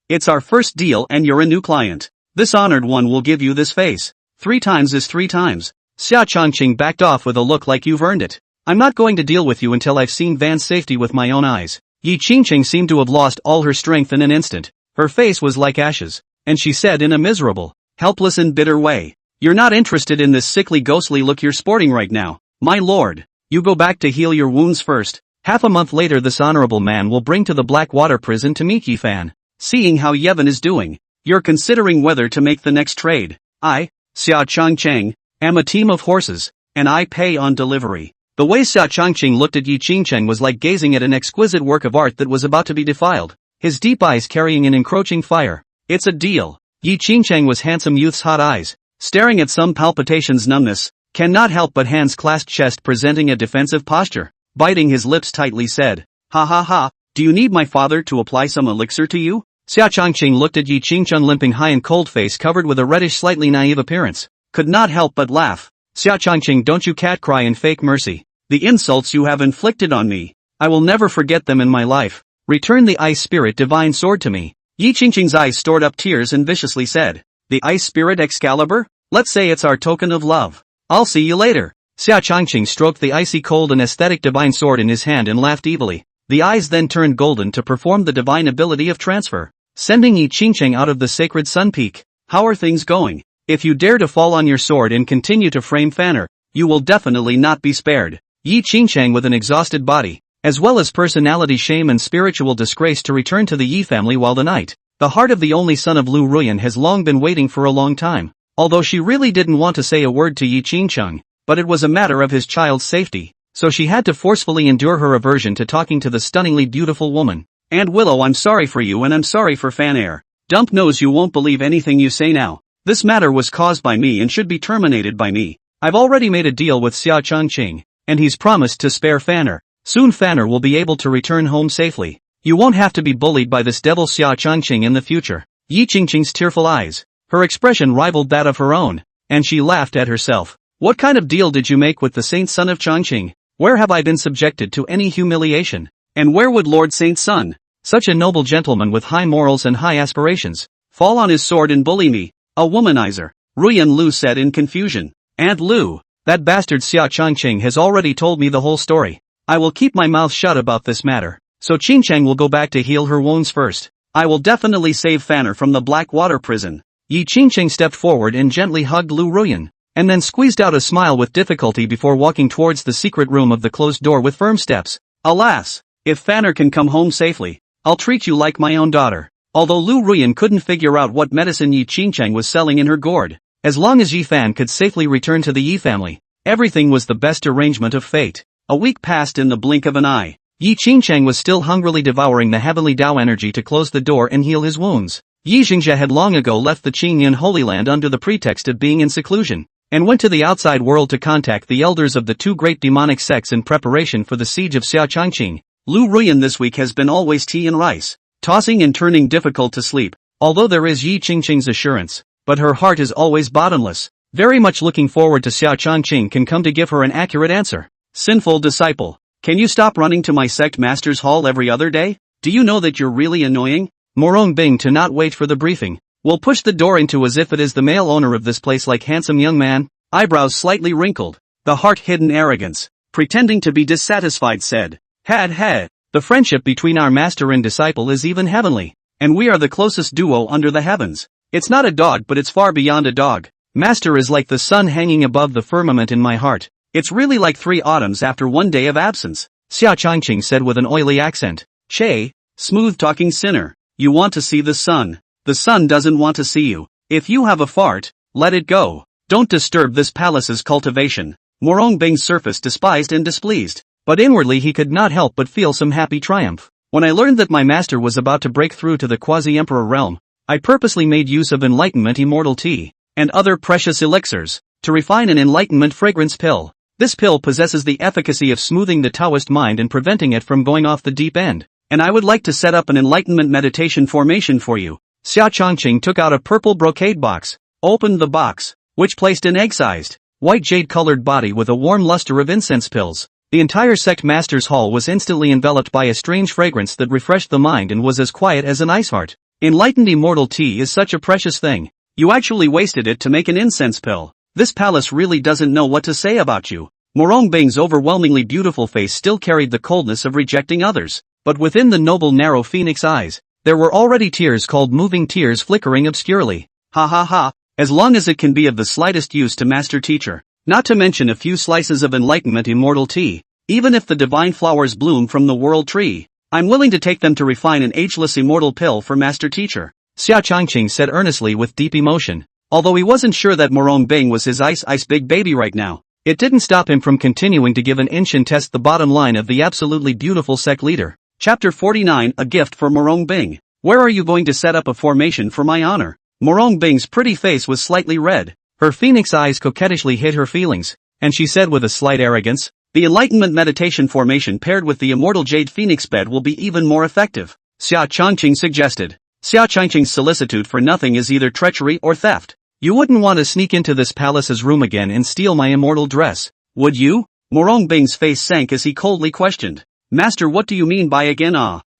It's our first deal and you're a new client. This honored one will give you this face. 3 times is 3 times. Xia Changqing backed off with a look like you've earned it. I'm not going to deal with you until I've seen Van's safety with my own eyes. Yi Qingqing seemed to have lost all her strength in an instant. Her face was like ashes, and she said in a miserable, helpless and bitter way, you're not interested in this sickly ghostly look you're sporting right now, my lord. You go back to heal your wounds first. Half a month later this honorable man will bring to the Blackwater prison to meet Ye Fan. Seeing how Yevon is doing, you're considering whether to make the next trade. I, Xia Changqing, am a team of horses, and I pay on delivery. The way Xia Changqing looked at Yi Qingqing was like gazing at an exquisite work of art that was about to be defiled, his deep eyes carrying an encroaching fire. It's a deal. Yi Qingqing was handsome youth's hot eyes, staring at some palpitations numbness, cannot help but hands clasped chest presenting a defensive posture, biting his lips tightly said, ha ha ha, do you need my father to apply some elixir to you? Xia Changqing looked at Yi Qingchun limping high and cold face covered with a reddish slightly naive appearance. Could not help but laugh. Xia Changqing, don't you cat cry in fake mercy. The insults you have inflicted on me, I will never forget them in my life. Return the ice spirit divine sword to me. Yi Qingqing's eyes stored up tears and viciously said, the ice spirit Excalibur? Let's say it's our token of love. I'll see you later. Xia Changqing stroked the icy cold and aesthetic divine sword in his hand and laughed evilly. The eyes then turned golden to perform the divine ability of transfer, sending Yi Qingqing out of the sacred sun peak. How are things going? If you dare to fall on your sword and continue to frame Fanner, you will definitely not be spared. Yi Qingchang with an exhausted body, as well as personality shame and spiritual disgrace to return to the Yi family while the night. The heart of the only son of Lu Ruyan has long been waiting for a long time. Although she really didn't want to say a word to Yi Qingcheng, but it was a matter of his child's safety, so she had to forcefully endure her aversion to talking to the stunningly beautiful woman. And Willow, I'm sorry for you and I'm sorry for Fanair. Dump knows you won't believe anything you say now. This matter was caused by me and should be terminated by me. I've already made a deal with Xia Changqing, and he's promised to spare Fanner. Soon Fanner will be able to return home safely. You won't have to be bullied by this devil Xia Changqing in the future. Yi Qingqing's tearful eyes, her expression rivaled that of her own, and she laughed at herself. What kind of deal did you make with the Saint Son of Changqing? Where have I been subjected to any humiliation? And where would Lord Saint Sun, such a noble gentleman with high morals and high aspirations, fall on his sword and bully me? A womanizer, Ruyan Lu said in confusion. Aunt Lu, that bastard Xia Changqing has already told me the whole story. I will keep my mouth shut about this matter, so Qingchang will go back to heal her wounds first. I will definitely save Fanner from the Black Water Prison. Yi Qingchang stepped forward and gently hugged Lu Ruyan, and then squeezed out a smile with difficulty before walking towards the secret room of the closed door with firm steps. Alas, if Fanner can come home safely, I'll treat you like my own daughter. Although Lu Ruyan couldn't figure out what medicine Yi Qingchang was selling in her gourd, as long as Yi Fan could safely return to the Yi family, everything was the best arrangement of fate. A week passed in the blink of an eye. Yi Qingchang was still hungrily devouring the heavenly Tao energy to close the door and heal his wounds. Yi Xingxia had long ago left the Qingyan Holy Land under the pretext of being in seclusion, and went to the outside world to contact the elders of the two great demonic sects in preparation for the siege of Xia Changqing. Lu Ruyan this week has been always tea and rice, tossing and turning difficult to sleep, although there is Yi Qingqing's assurance, but her heart is always bottomless, very much looking forward to Xia Changqing can come to give her an accurate answer. Sinful disciple, can you stop running to my sect master's hall every other day? Do you know that you're really annoying? Murong Bing to not wait for the briefing, will push the door into as if it is the male owner of this place like handsome young man, eyebrows slightly wrinkled, the heart-hidden arrogance, pretending to be dissatisfied said, Had, the friendship between our master and disciple is even heavenly, and we are the closest duo under the heavens. It's not a dog but it's far beyond a dog. Master is like the sun hanging above the firmament in my heart. It's really like 3 autumns after 1 day of absence, Xia Changqing said with an oily accent. Che, smooth-talking sinner, you want to see the sun. The sun doesn't want to see you. If you have a fart, let it go. Don't disturb this palace's cultivation. Murong Bing's surface despised and displeased, but inwardly he could not help but feel some happy triumph. When I learned that my master was about to break through to the quasi-emperor realm, I purposely made use of enlightenment immortal tea, and other precious elixirs, to refine an enlightenment fragrance pill. This pill possesses the efficacy of smoothing the Taoist mind and preventing it from going off the deep end, and I would like to set up an enlightenment meditation formation for you. Xia Changqing took out a purple brocade box, opened the box, which placed an egg-sized, white jade-colored body with a warm luster of incense pills. The entire sect master's hall was instantly enveloped by a strange fragrance that refreshed the mind and was as quiet as an ice heart. Enlightened immortal tea is such a precious thing. You actually wasted it to make an incense pill. This palace really doesn't know what to say about you. Murong Bing's overwhelmingly beautiful face still carried the coldness of rejecting others, but within the noble narrow phoenix eyes, there were already tears called moving tears flickering obscurely. Ha ha ha, as long as it can be of the slightest use to master teacher, not to mention a few slices of enlightenment immortal tea, even if the divine flowers bloom from the world tree, I'm willing to take them to refine an ageless immortal pill for master teacher, Xia Changqing said earnestly with deep emotion. Although he wasn't sure that Murong Bing was his ice big baby right now, it didn't stop him from continuing to give an inch and test the bottom line of the absolutely beautiful sect leader. Chapter 49, A Gift for Murong Bing. Where are you going to set up a formation for my honor? Murong Bing's pretty face was slightly red, her phoenix eyes coquettishly hid her feelings, and she said with a slight arrogance, the enlightenment meditation formation paired with the immortal jade phoenix bed will be even more effective, Xia Changqing suggested. Xia Changqing's solicitude for nothing is either treachery or theft. You wouldn't want to sneak into this palace's room again and steal my immortal dress, would you? Murong Bing's face sank as he coldly questioned. Master, what do you mean by again?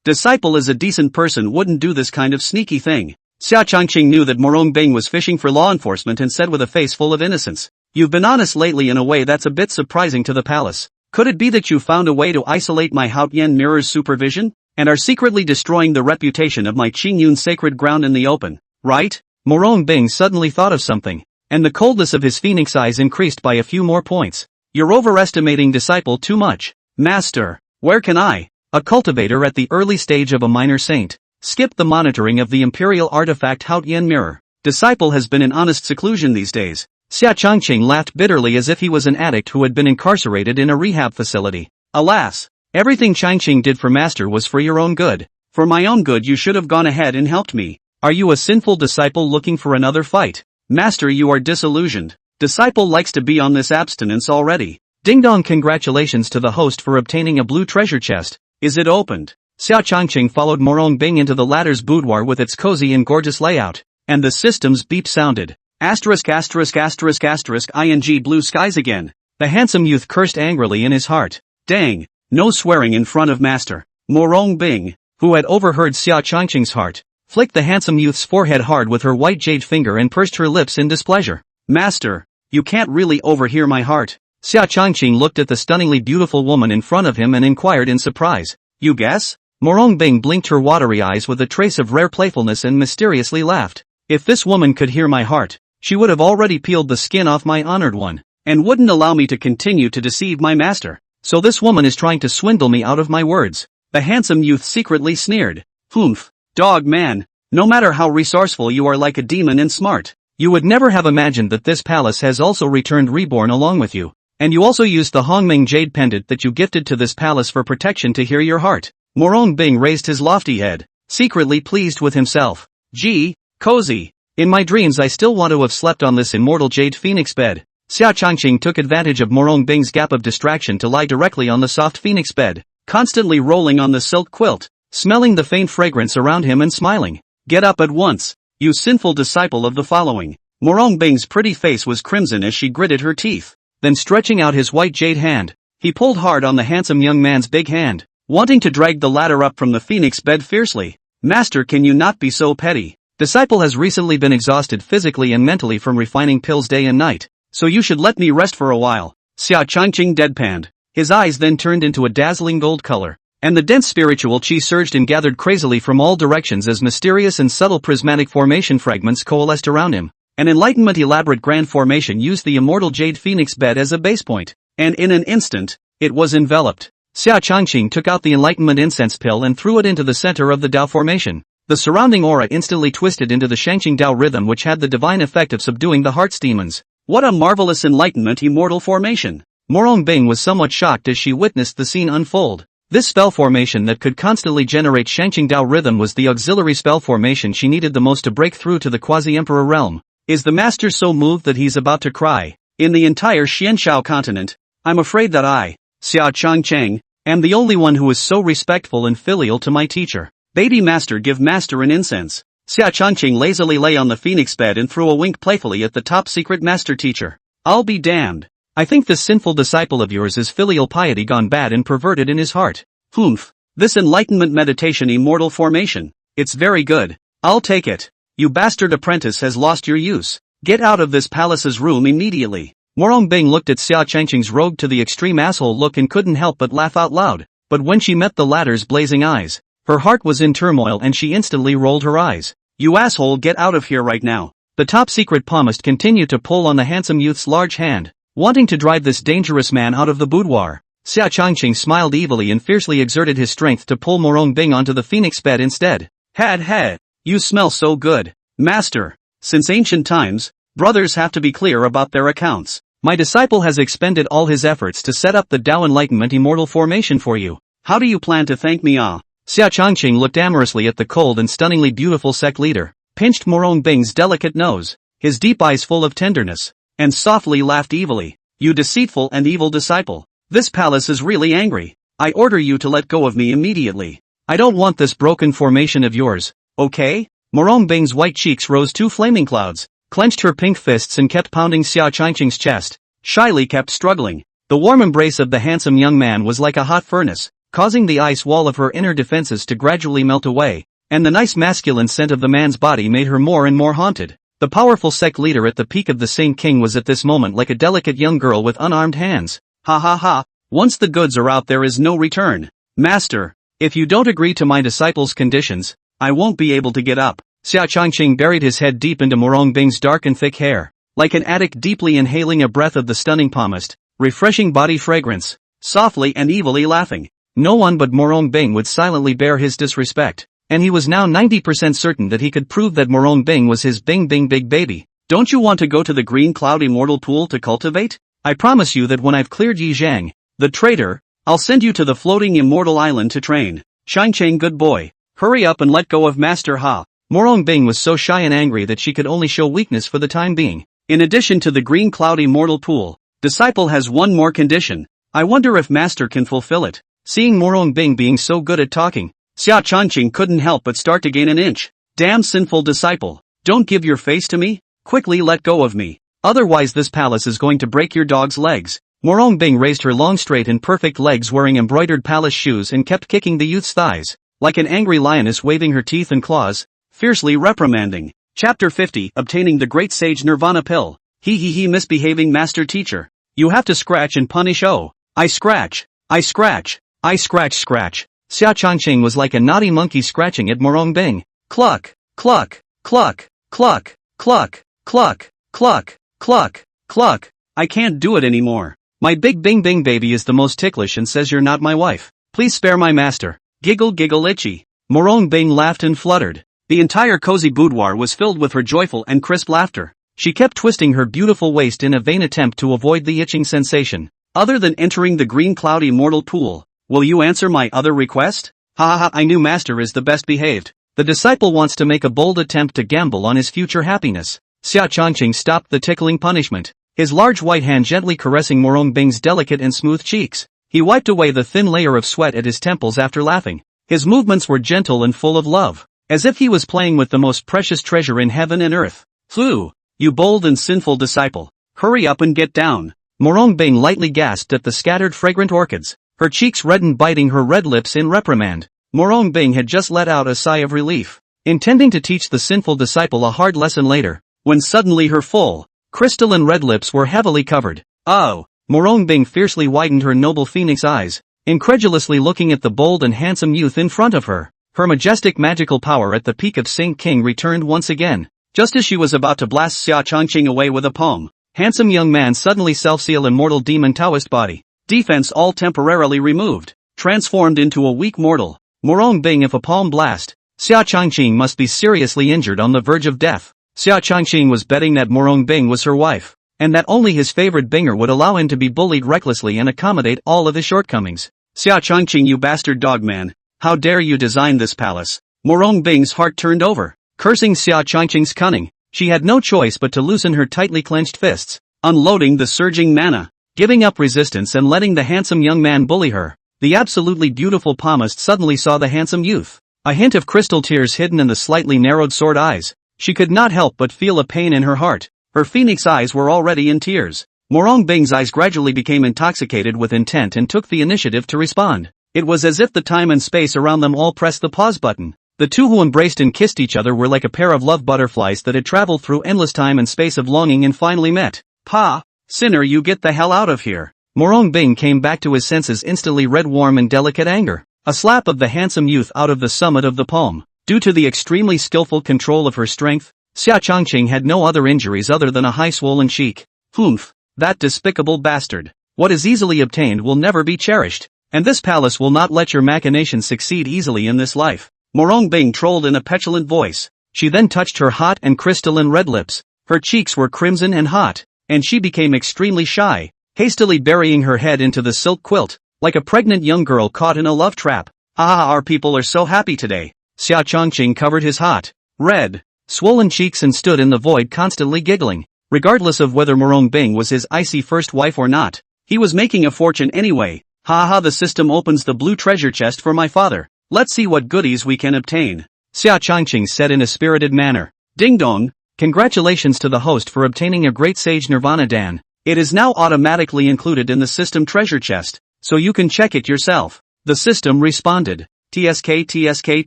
Disciple as a decent person wouldn't do this kind of sneaky thing. Xia Changqing knew that Murong Bing was fishing for law enforcement and said with a face full of innocence, "You've been honest lately in a way that's a bit surprising to the palace. Could it be that you found a way to isolate my Haotian mirror's supervision, and are secretly destroying the reputation of my Qingyun sacred ground in the open, right?" Murong Bing suddenly thought of something, and the coldness of his phoenix eyes increased by a few more points. "You're overestimating disciple too much. Master, where can I, a cultivator at the early stage of a minor saint, skip the monitoring of the imperial artifact Haotian mirror? Disciple has been in honest seclusion these days." Xia Changqing laughed bitterly as if he was an addict who had been incarcerated in a rehab facility. "Alas, everything Changqing did for Master was for your own good. For my own good you should have gone ahead and helped me. Are you a sinful disciple looking for another fight? Master, you are disillusioned. Disciple likes to be on this abstinence already." Ding dong, congratulations to the host for obtaining a blue treasure chest. Is it opened? Xia Changqing followed Murong Bing into the latter's boudoir with its cozy and gorgeous layout, and the system's beep sounded. Asterisk asterisk asterisk asterisk ing blue skies again. The handsome youth cursed angrily in his heart. Dang, no swearing in front of Master. Murong Bing, who had overheard Xia Changqing's heart, flicked the handsome youth's forehead hard with her white jade finger and pursed her lips in displeasure. "Master, you can't really overhear my heart." Xia Changqing looked at the stunningly beautiful woman in front of him and inquired in surprise. "You guess?" Murong Bing blinked her watery eyes with a trace of rare playfulness and mysteriously laughed. "If this woman could hear my heart, she would have already peeled the skin off my honored one, and wouldn't allow me to continue to deceive my master. So this woman is trying to swindle me out of my words." The handsome youth secretly sneered. "Humph, dog man, no matter how resourceful you are, like a demon and smart, you would never have imagined that this palace has also returned reborn along with you. And you also used the Hongming jade pendant that you gifted to this palace for protection to hear your heart." Murong Bing raised his lofty head, secretly pleased with himself. "Gee, cozy. In my dreams I still want to have slept on this immortal jade phoenix bed." Xia Changqing took advantage of Murong Bing's gap of distraction to lie directly on the soft phoenix bed, constantly rolling on the silk quilt, smelling the faint fragrance around him and smiling. "Get up at once, you sinful disciple of the following." Murong Bing's pretty face was crimson as she gritted her teeth. Then stretching out his white jade hand, he pulled hard on the handsome young man's big hand, wanting to drag the latter up from the phoenix bed fiercely. "Master, can you not be so petty? Disciple has recently been exhausted physically and mentally from refining pills day and night, so you should let me rest for a while." Xia Changqing deadpanned. His eyes then turned into a dazzling gold color, and the dense spiritual chi surged and gathered crazily from all directions as mysterious and subtle prismatic formation fragments coalesced around him. An enlightenment elaborate grand formation used the immortal jade phoenix bed as a base point, and in an instant, it was enveloped. Xia Changqing took out the enlightenment incense pill and threw it into the center of the Dao formation. The surrounding aura instantly twisted into the Shangqing Dao rhythm, which had the divine effect of subduing the heart's demons. What a marvelous enlightenment immortal formation! Murong Bing was somewhat shocked as she witnessed the scene unfold. This spell formation that could constantly generate Shangqing Dao rhythm was the auxiliary spell formation she needed the most to break through to the quasi-emperor realm. Is the master so moved that he's about to cry? In the entire Xianshao continent, I'm afraid that I, Xia Changqing, am the only one who is so respectful and filial to my teacher. Baby master, give master an incense. Xia Changqing lazily lay on the phoenix bed and threw a wink playfully at the top secret master teacher. "I'll be damned. I think this sinful disciple of yours is filial piety gone bad and perverted in his heart. Humph, this enlightenment meditation immortal formation, it's very good. I'll take it. You bastard apprentice has lost your use. Get out of this palace's room immediately." Murong Bing looked at Xia Changqing's rogue to the extreme asshole look and couldn't help but laugh out loud. But when she met the latter's blazing eyes, her heart was in turmoil and she instantly rolled her eyes. "You asshole, get out of here right now." The top secret palmist continued to pull on the handsome youth's large hand, wanting to drive this dangerous man out of the boudoir. Xia Changqing smiled evilly and fiercely exerted his strength to pull Murong Bing onto the phoenix bed instead. Had. You smell so good, master. Since ancient times, brothers have to be clear about their accounts. My disciple has expended all his efforts to set up the Dao Enlightenment immortal formation for you. How do you plan to thank me? Xia Changqing looked amorously at the cold and stunningly beautiful sect leader, pinched Murong Bing's delicate nose, his deep eyes full of tenderness, and softly laughed evilly. "You deceitful and evil disciple. This palace is really angry. I order you to let go of me immediately. I don't want this broken formation of yours, okay? Murong Bing's white cheeks rose 2 flaming clouds, clenched her pink fists and kept pounding Xia Changqing's chest. Shyly kept struggling. The warm embrace of the handsome young man was like a hot furnace, causing the ice wall of her inner defenses to gradually melt away, and the nice masculine scent of the man's body made her more and more haunted. The powerful sect leader at the peak of the Sing King was at this moment like a delicate young girl with unarmed hands. Ha ha ha, once the goods are out there is no return. Master, if you don't agree to my disciple's conditions, I won't be able to get up. Xia Changqing buried his head deep into Murong Bing's dark and thick hair, like an addict deeply inhaling a breath of the stunning pomist, refreshing body fragrance, softly and evilly laughing. No one but Murong Bing would silently bear his disrespect, and he was now 90% certain that he could prove that Murong Bing was his bing big baby. Don't you want to go to the green cloud immortal pool to cultivate? I promise you that when I've cleared Yi Zhang, the traitor, I'll send you to the floating immortal island to train. Changqing, good boy, hurry up and let go of Master Ha. Murong Bing was so shy and angry that she could only show weakness for the time being. In addition to the green cloud immortal pool, disciple has one more condition. I wonder if Master can fulfill it. Seeing Murong Bing being so good at talking, Xia Changqing couldn't help but start to gain an inch. Damn sinful disciple, don't give your face to me, quickly let go of me, otherwise this palace is going to break your dog's legs. Murong Bing raised her long straight and perfect legs wearing embroidered palace shoes and kept kicking the youth's thighs, like an angry lioness waving her teeth and claws, fiercely reprimanding. Chapter 50, Obtaining the Great Sage Nirvana Pill. He misbehaving master teacher. You have to scratch and punish. Oh, I scratch. I scratch. I scratch. Xia Changqing was like a naughty monkey scratching at Murong Bing. Cluck, cluck, cluck, cluck, cluck, cluck, cluck, cluck, cluck. I can't do it anymore. My big bing baby is the most ticklish and says you're not my wife. Please spare my master. Giggle itchy. Murong Bing laughed and fluttered. The entire cozy boudoir was filled with her joyful and crisp laughter. She kept twisting her beautiful waist in a vain attempt to avoid the itching sensation. Other than entering the green cloud immortal pool, will you answer my other request? Ha ha ha, I knew Master is the best behaved. The disciple wants to make a bold attempt to gamble on his future happiness. Xia Changqing stopped the tickling punishment, his large white hand gently caressing Murong Bing's delicate and smooth cheeks. He wiped away the thin layer of sweat at his temples after laughing. His movements were gentle and full of love, as if he was playing with the most precious treasure in heaven and earth. Phew, you bold and sinful disciple, hurry up and get down. Murong Bing lightly gasped at the scattered fragrant orchids, her cheeks reddened, biting her red lips in reprimand. Murong Bing had just let out a sigh of relief, intending to teach the sinful disciple a hard lesson later, when suddenly her full, crystalline red lips were heavily covered. Oh! Murong Bing fiercely widened her noble phoenix eyes, incredulously looking at the bold and handsome youth in front of her. Her majestic magical power at the peak of Sing King returned once again. Just as she was about to blast Xia Changqing away with a palm, handsome young man suddenly self-seal immortal demon Taoist body. Defense all temporarily removed. Transformed into a weak mortal. Murong Bing, if a palm blast, Xia Changqing must be seriously injured on the verge of death. Xia Changqing was betting that Murong Bing was her wife, and that only his favorite Binger would allow him to be bullied recklessly and accommodate all of his shortcomings. Xia Changqing, you bastard dogman, how dare you design this palace? Murong Bing's heart turned over. Cursing Xia Changqing's cunning, she had no choice but to loosen her tightly clenched fists, unloading the surging mana, giving up resistance and letting the handsome young man bully her. The absolutely beautiful palmist suddenly saw the handsome youth, a hint of crystal tears hidden in the slightly narrowed sword eyes. She could not help but feel a pain in her heart. Her phoenix eyes were already in tears. Murong Bing's eyes gradually became intoxicated with intent and took the initiative to respond. It was as if the time and space around them all pressed the pause button. The two who embraced and kissed each other were like a pair of love butterflies that had traveled through endless time and space of longing and finally met. Pa, sinner, you get the hell out of here. Murong Bing came back to his senses, instantly red, warm and delicate anger. A slap of the handsome youth out of the summit of the palm. Due to the extremely skillful control of her strength, Xia Changqing had no other injuries other than a high swollen cheek. Humph, that despicable bastard. What is easily obtained will never be cherished, and this palace will not let your machinations succeed easily in this life. Murong Bing trolled in a petulant voice. She then touched her hot and crystalline red lips. Her cheeks were crimson and hot, and she became extremely shy, hastily burying her head into the silk quilt, like a pregnant young girl caught in a love trap. Ah, our people are so happy today. Xia Changqing covered his hot, red, swollen cheeks and stood in the void constantly giggling. Regardless of whether Murong Bing was his icy first wife or not, he was making a fortune anyway. Ha ha, the system opens the blue treasure chest for my father. Let's see what goodies we can obtain. Xia Changqing said in a spirited manner. Ding dong, congratulations to the host for obtaining a Great Sage Nirvana Dan. It is now automatically included in the system treasure chest, so you can check it yourself. The system responded. TSK TSK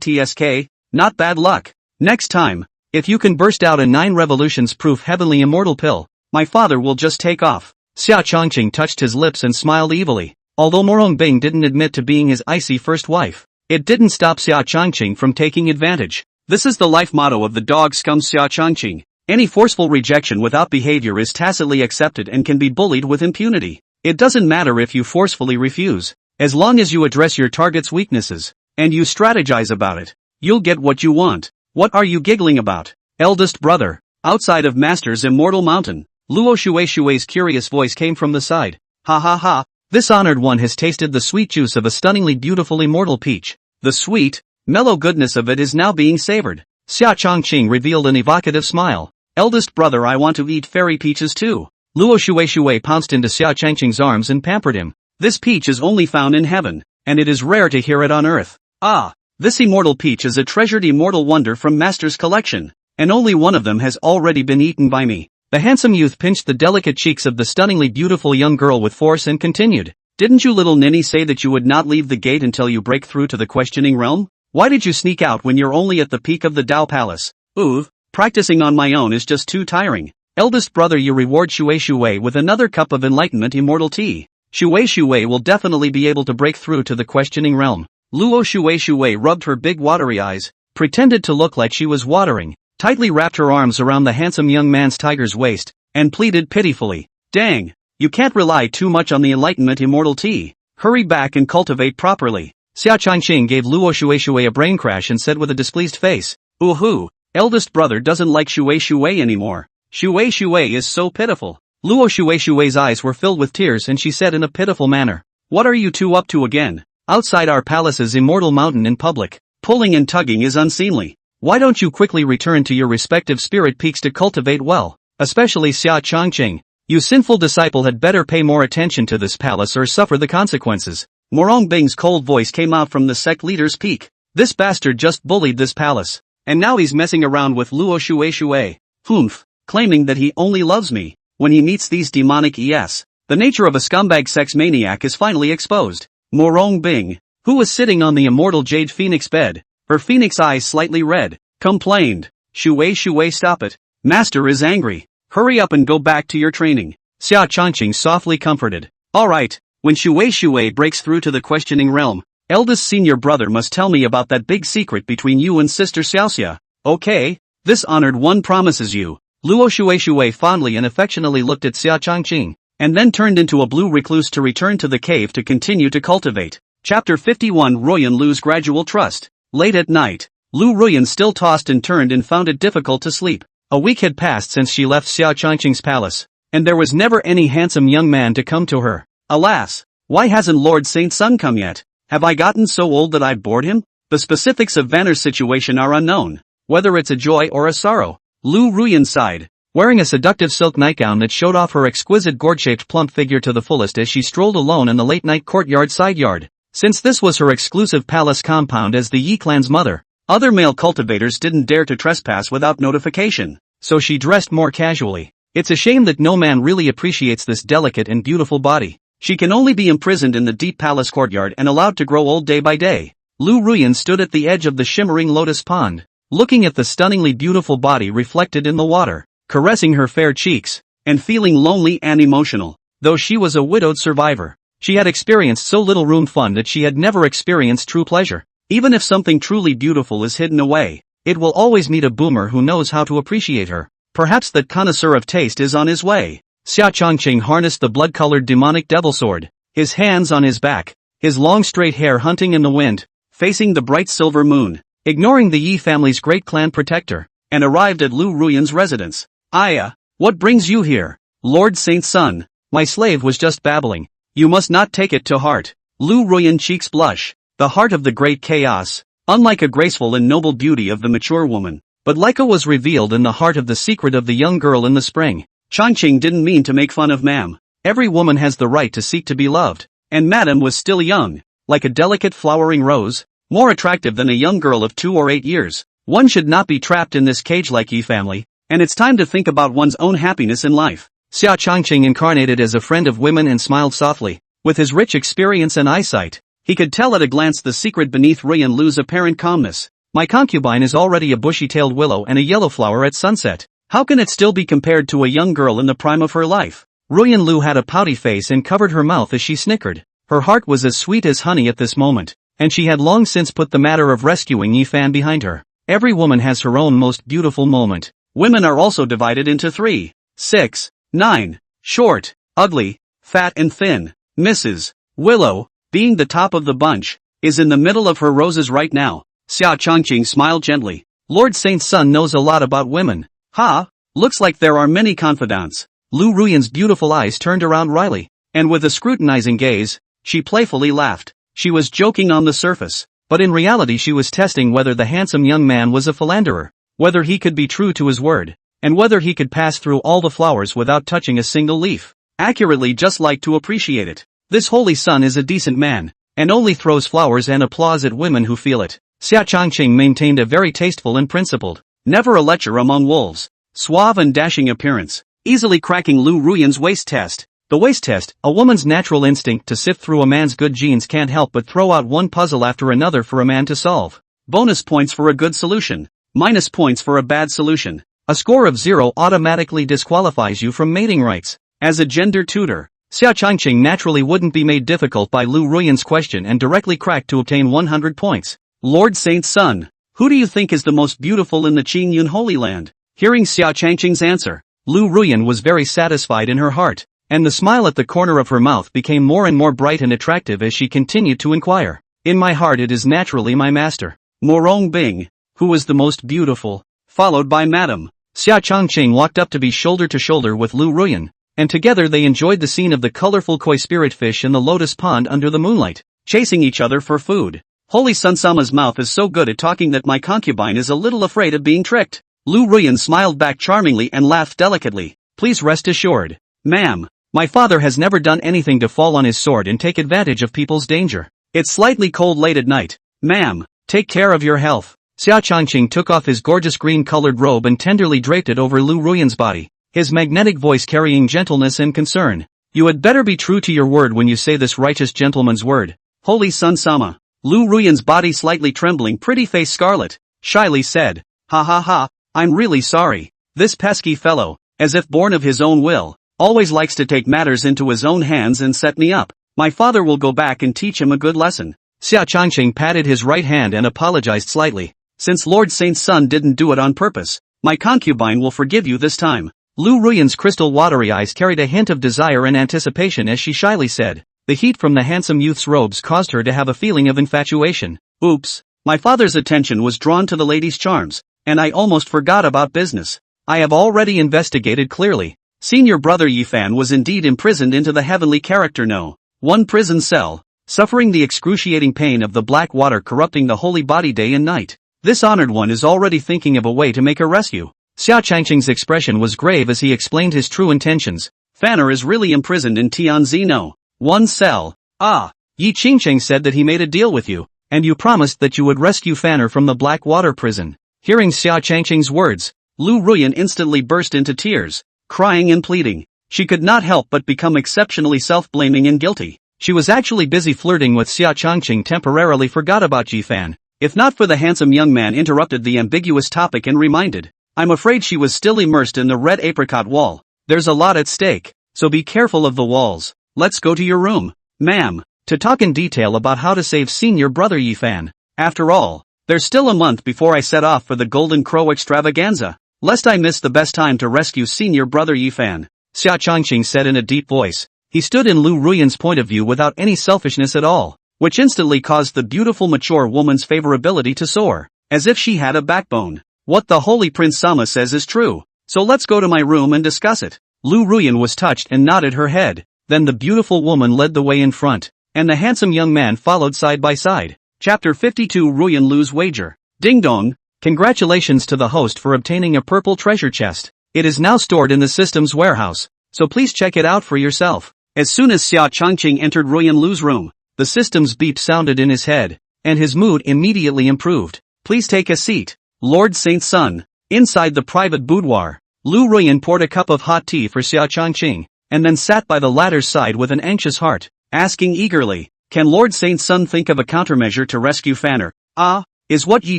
TSK, not bad luck. Next time, if you can burst out a 9 revolutions proof heavenly immortal pill, my father will just take off. Xia Changqing touched his lips and smiled evilly. Although Murong Bing didn't admit to being his icy first wife, it didn't stop Xia Changqing from taking advantage. This is the life motto of the dog scum Xia Changqing. Any forceful rejection without behavior is tacitly accepted and can be bullied with impunity. It doesn't matter if you forcefully refuse, as long as you address your target's weaknesses, and you strategize about it, you'll get what you want. What are you giggling about? Eldest brother. Outside of Master's immortal mountain, Luo Shui's curious voice came from the side. Ha ha ha, this honored one has tasted the sweet juice of a stunningly beautiful immortal peach. The sweet, mellow goodness of it is now being savored. Xia Changqing revealed an evocative smile. Eldest brother, I want to eat fairy peaches too. Luo Shui pounced into Xia Changqing's arms and pampered him. This peach is only found in heaven, and it is rare to hear it on earth. Ah, this immortal peach is a treasured immortal wonder from Master's collection, and only one of them has already been eaten by me. The handsome youth pinched the delicate cheeks of the stunningly beautiful young girl with force and continued. Didn't you little ninny say that you would not leave the gate until you break through to the questioning realm? Why did you sneak out when you're only at the peak of the Dao Palace? Ooh, practicing on my own is just too tiring. Eldest brother, you reward Shui with another cup of enlightenment immortal tea. Shui will definitely be able to break through to the questioning realm. Luo Shui rubbed her big watery eyes, pretended to look like she was watering, tightly wrapped her arms around the handsome young man's tiger's waist, and pleaded pitifully. Dang, you can't rely too much on the enlightenment immortal tea. Hurry back and cultivate properly. Xia Changqing gave Luo Shui a brain crash and said with a displeased face. Ooh, eldest brother doesn't like Shui anymore. Shui is so pitiful. Luo Shui's eyes were filled with tears and she said in a pitiful manner. What are you two up to again? Outside our palace's immortal mountain in public, pulling and tugging is unseemly. Why don't you quickly return to your respective spirit peaks to cultivate well? Especially Xia Changqing. You sinful disciple had better pay more attention to this palace or suffer the consequences. Murong Bing's cold voice came out from the sect leader's peak. This bastard just bullied this palace, and now he's messing around with Luo Shui. Humph, claiming that he only loves me. When he meets these demonic the nature of a scumbag sex maniac is finally exposed. Murong Bing, who was sitting on the immortal jade phoenix bed, her phoenix eyes slightly red, complained. Shui, stop it. Master is angry. Hurry up and go back to your training. Xia Changqing softly comforted. Alright, when Shui breaks through to the questioning realm, eldest senior brother must tell me about that big secret between you and sister Xiaoxia. Okay? This honored one promises you. Luo Shui fondly and affectionately looked at Xia Changqing, and then turned into a blue recluse to return to the cave to continue to cultivate. Chapter 51 Ruyan Lu's gradual trust. Late at night, Lu Ruyan still tossed and turned and found it difficult to sleep. A week had passed since she left Xia Changqing's palace, and there was never any handsome young man to come to her. Alas, why hasn't Lord Saint Sun come yet? Have I gotten so old that I've bored him? The specifics of Vanner's situation are unknown, whether it's a joy or a sorrow. Lu Ruyan sighed, wearing a seductive silk nightgown that showed off her exquisite gourd-shaped plump figure to the fullest as she strolled alone in the late-night courtyard side yard. Since this was her exclusive palace compound as the Yi clan's mother, other male cultivators didn't dare to trespass without notification, so she dressed more casually. It's a shame that no man really appreciates this delicate and beautiful body. She can only be imprisoned in the deep palace courtyard and allowed to grow old day by day. Lu Ruyan stood at the edge of the shimmering lotus pond, looking at the stunningly beautiful body reflected in the water, caressing her fair cheeks, and feeling lonely and emotional. Though she was a widowed survivor, she had experienced so little room fun that she had never experienced true pleasure. Even if something truly beautiful is hidden away, it will always meet a boomer who knows how to appreciate her. Perhaps that connoisseur of taste is on his way. Xia Changqing harnessed the blood-colored demonic devil sword, his hands on his back, his long straight hair hunting in the wind, facing the bright silver moon, ignoring the Yi family's great clan protector, and arrived at Lu Ruyan's residence. Aya, what brings you here? Lord Saint Sun, my slave was just babbling. You must not take it to heart. Lu Ruyan cheeks blush, the heart of the great chaos, unlike a graceful and noble beauty of the mature woman. But Leica was revealed in the heart of the secret of the young girl in the spring. Changqing didn't mean to make fun of ma'am. Every woman has the right to seek to be loved, and madam was still young, like a delicate flowering rose, more attractive than a young girl of 2 or 8 years. One should not be trapped in this cage like Ye family, and it's time to think about one's own happiness in life. Xia Changqing incarnated as a friend of women and smiled softly. With his rich experience and eyesight, he could tell at a glance the secret beneath Ruyan Lu's apparent calmness. My concubine is already a bushy-tailed willow and a yellow flower at sunset. How can it still be compared to a young girl in the prime of her life? Ruyan Lu had a pouty face and covered her mouth as she snickered. Her heart was as sweet as honey at this moment, and she had long since put the matter of rescuing Ye Fan behind her. Every woman has her own most beautiful moment. Women are also divided into 3, 6, 9, short, ugly, fat and thin. Mrs. Willow, being the top of the bunch, is in the middle of her roses right now. Xia Changqing smiled gently. Lord Saint's son knows a lot about women. Ha! Looks like there are many confidants. Lu Ruyan's beautiful eyes turned around wryly, and with a scrutinizing gaze, she playfully laughed. She was joking on the surface, but in reality she was testing whether the handsome young man was a philanderer, whether he could be true to his word, and whether he could pass through all the flowers without touching a single leaf. Accurately, just like to appreciate it. This holy son is a decent man, and only throws flowers and applause at women who feel it. Xia Changqing maintained a very tasteful and principled, never a lecher among wolves, suave and dashing appearance, easily cracking Lu Ruyan's waist test. The waist test, a woman's natural instinct to sift through a man's good genes, can't help but throw out one puzzle after another for a man to solve. Bonus points for a good solution, minus points for a bad solution. A score of 0 automatically disqualifies you from mating rights. As a gender tutor, Xia Changqing naturally wouldn't be made difficult by Lu Ruyan's question and directly cracked to obtain 100 points. Lord Saint's son, who do you think is the most beautiful in the Qingyun Holy Land? Hearing Xia Changqing's answer, Lu Ruyan was very satisfied in her heart, and the smile at the corner of her mouth became more and more bright and attractive as she continued to inquire. In my heart it is naturally my master, Murong Bing, who was the most beautiful, followed by Madam. Xia Changqing walked up to be shoulder to shoulder with Lu Ruyan, and together they enjoyed the scene of the colorful koi spirit fish in the lotus pond under the moonlight, chasing each other for food. Holy Sun Sama's mouth is so good at talking that my concubine is a little afraid of being tricked. Lu Ruyan smiled back charmingly and laughed delicately. Please rest assured, ma'am, my father has never done anything to fall on his sword and take advantage of people's danger. It's slightly cold late at night. Ma'am, take care of your health. Xia Changqing took off his gorgeous green-colored robe and tenderly draped it over Lu Ruyan's body, his magnetic voice carrying gentleness and concern. You had better be true to your word when you say this righteous gentleman's word. Holy Sun Sama. Lu Ruyan's body slightly trembling, pretty face scarlet, shyly said, ha ha ha, I'm really sorry. This pesky fellow, as if born of his own will, always likes to take matters into his own hands and set me up. My father will go back and teach him a good lesson. Xia Changqing patted his right hand and apologized slightly. Since Lord Saint's son didn't do it on purpose, my concubine will forgive you this time. Lu Ruyan's crystal watery eyes carried a hint of desire and anticipation as she shyly said. The heat from the handsome youth's robes caused her to have a feeling of infatuation. Oops, my father's attention was drawn to the lady's charms, and I almost forgot about business. I have already investigated clearly. Senior brother Ye Fan was indeed imprisoned into the heavenly character No. 1 prison cell, suffering the excruciating pain of the black water corrupting the holy body day and night. This honored one is already thinking of a way to make a rescue. Xia Changqing's expression was grave as he explained his true intentions. Fanner is really imprisoned in Tianzi No. 1 cell. Ah, Yi Qingcheng said that he made a deal with you, and you promised that you would rescue Fanner from the black water prison. Hearing Xia Changqing's words, Lu Ruyan instantly burst into tears, crying and pleading. She could not help but become exceptionally self-blaming and guilty. She was actually busy flirting with Xia Changqing, temporarily forgot about Ye Fan. If not for the handsome young man interrupted the ambiguous topic and reminded, I'm afraid she was still immersed in the red apricot wall. There's a lot at stake, so be careful of the walls. Let's go to your room, ma'am, to talk in detail about how to save senior brother Ye Fan. After all, there's still a month before I set off for the Golden Crow extravaganza, lest I miss the best time to rescue senior brother Ye Fan. Xia Changqing said in a deep voice. He stood in Lu Ruyan's point of view without any selfishness at all, which instantly caused the beautiful mature woman's favorability to soar, as if she had a backbone. What the Holy Prince Sama says is true, so let's go to my room and discuss it. Lu Ruyan was touched and nodded her head. Then the beautiful woman led the way in front, and the handsome young man followed side by side. Chapter 52 Ruyan Lu's Wager. Ding dong, congratulations to the host for obtaining a purple treasure chest. It is now stored in the system's warehouse, so please check it out for yourself. As soon as Xia Changqing entered Ruyan Lu's room, the system's beep sounded in his head, and his mood immediately improved. Please take a seat. Lord Saint's son. Inside the private boudoir, Lu Ruyan poured a cup of hot tea for Xia Changqing, and then sat by the latter's side with an anxious heart, asking eagerly, "Can Lord Saint's son think of a countermeasure to rescue Fanner? Ah, is what Yi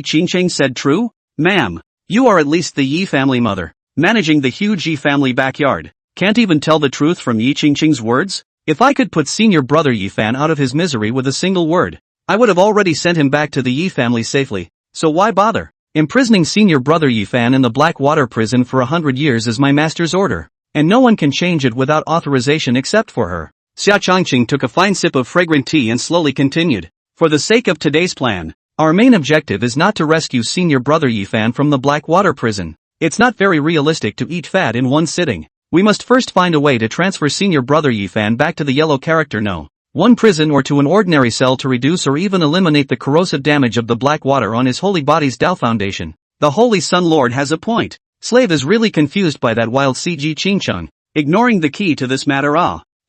Qingqing said true? Ma'am, you are at least the Yi family mother, managing the huge Yi family backyard. Can't even tell the truth from Yi Qingqing's words? If I could put senior brother Yi Fan out of his misery with a single word, I would have already sent him back to the Yi family safely, so why bother? Imprisoning senior brother Yi Fan in the Black Water prison for 100 years is my master's order, and no one can change it without authorization except for her." Xia Changqing took a fine sip of fragrant tea and slowly continued. "For the sake of today's plan, our main objective is not to rescue senior brother Yi Fan from the Black Water prison. It's not very realistic to eat fat in one sitting. We must first find a way to transfer senior brother Yi Fan back to the yellow character No. 1 prison or to an ordinary cell to reduce or even eliminate the corrosive damage of the black water on his holy body's Tao foundation." The Holy Sun Lord has a point. Slave is really confused by that wild CG Qingcheng, ignoring the key to this matter.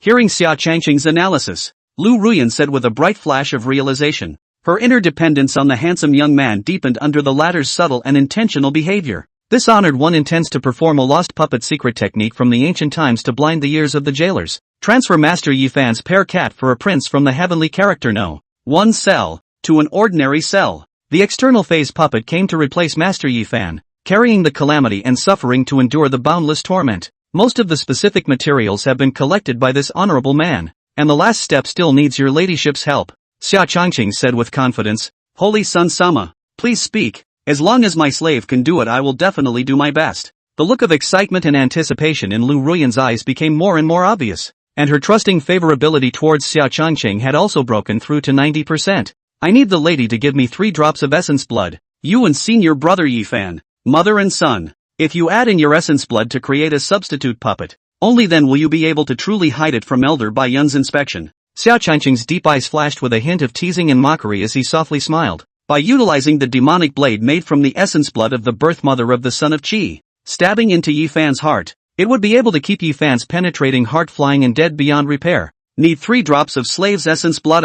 Hearing Xia Changqing's analysis, Lu Ruyan said with a bright flash of realization. Her interdependence on the handsome young man deepened under the latter's subtle and intentional behavior. This honored one intends to perform a lost puppet secret technique from the ancient times to blind the ears of the jailers. Transfer Master Yi Fan's pear cat for a prince from the heavenly character No. 1 cell to an ordinary cell. The external phase puppet came to replace Master Yi Fan, carrying the calamity and suffering to endure the boundless torment. Most of the specific materials have been collected by this honorable man, and the last step still needs your ladyship's help. Xia Changqing said with confidence. "Holy Sun Sama, please speak. As long as my slave can do it, I will definitely do my best." The look of excitement and anticipation in Lu Ruyan's eyes became more and more obvious, and her trusting favorability towards Xia Changqing had also broken through to 90%. "I need the lady to give me 3 drops of essence blood. You and senior brother Yi Fan, mother and son. If you add in your essence blood to create a substitute puppet, only then will you be able to truly hide it from Elder Bai Yun's inspection." Xia Changqing's deep eyes flashed with a hint of teasing and mockery as he softly smiled. By utilizing the demonic blade made from the essence blood of the birth mother of the son of Qi, stabbing into Yi Fan's heart, it would be able to keep Yi Fan's penetrating heart flying and dead beyond repair. "Need 3 drops of slave's essence blood."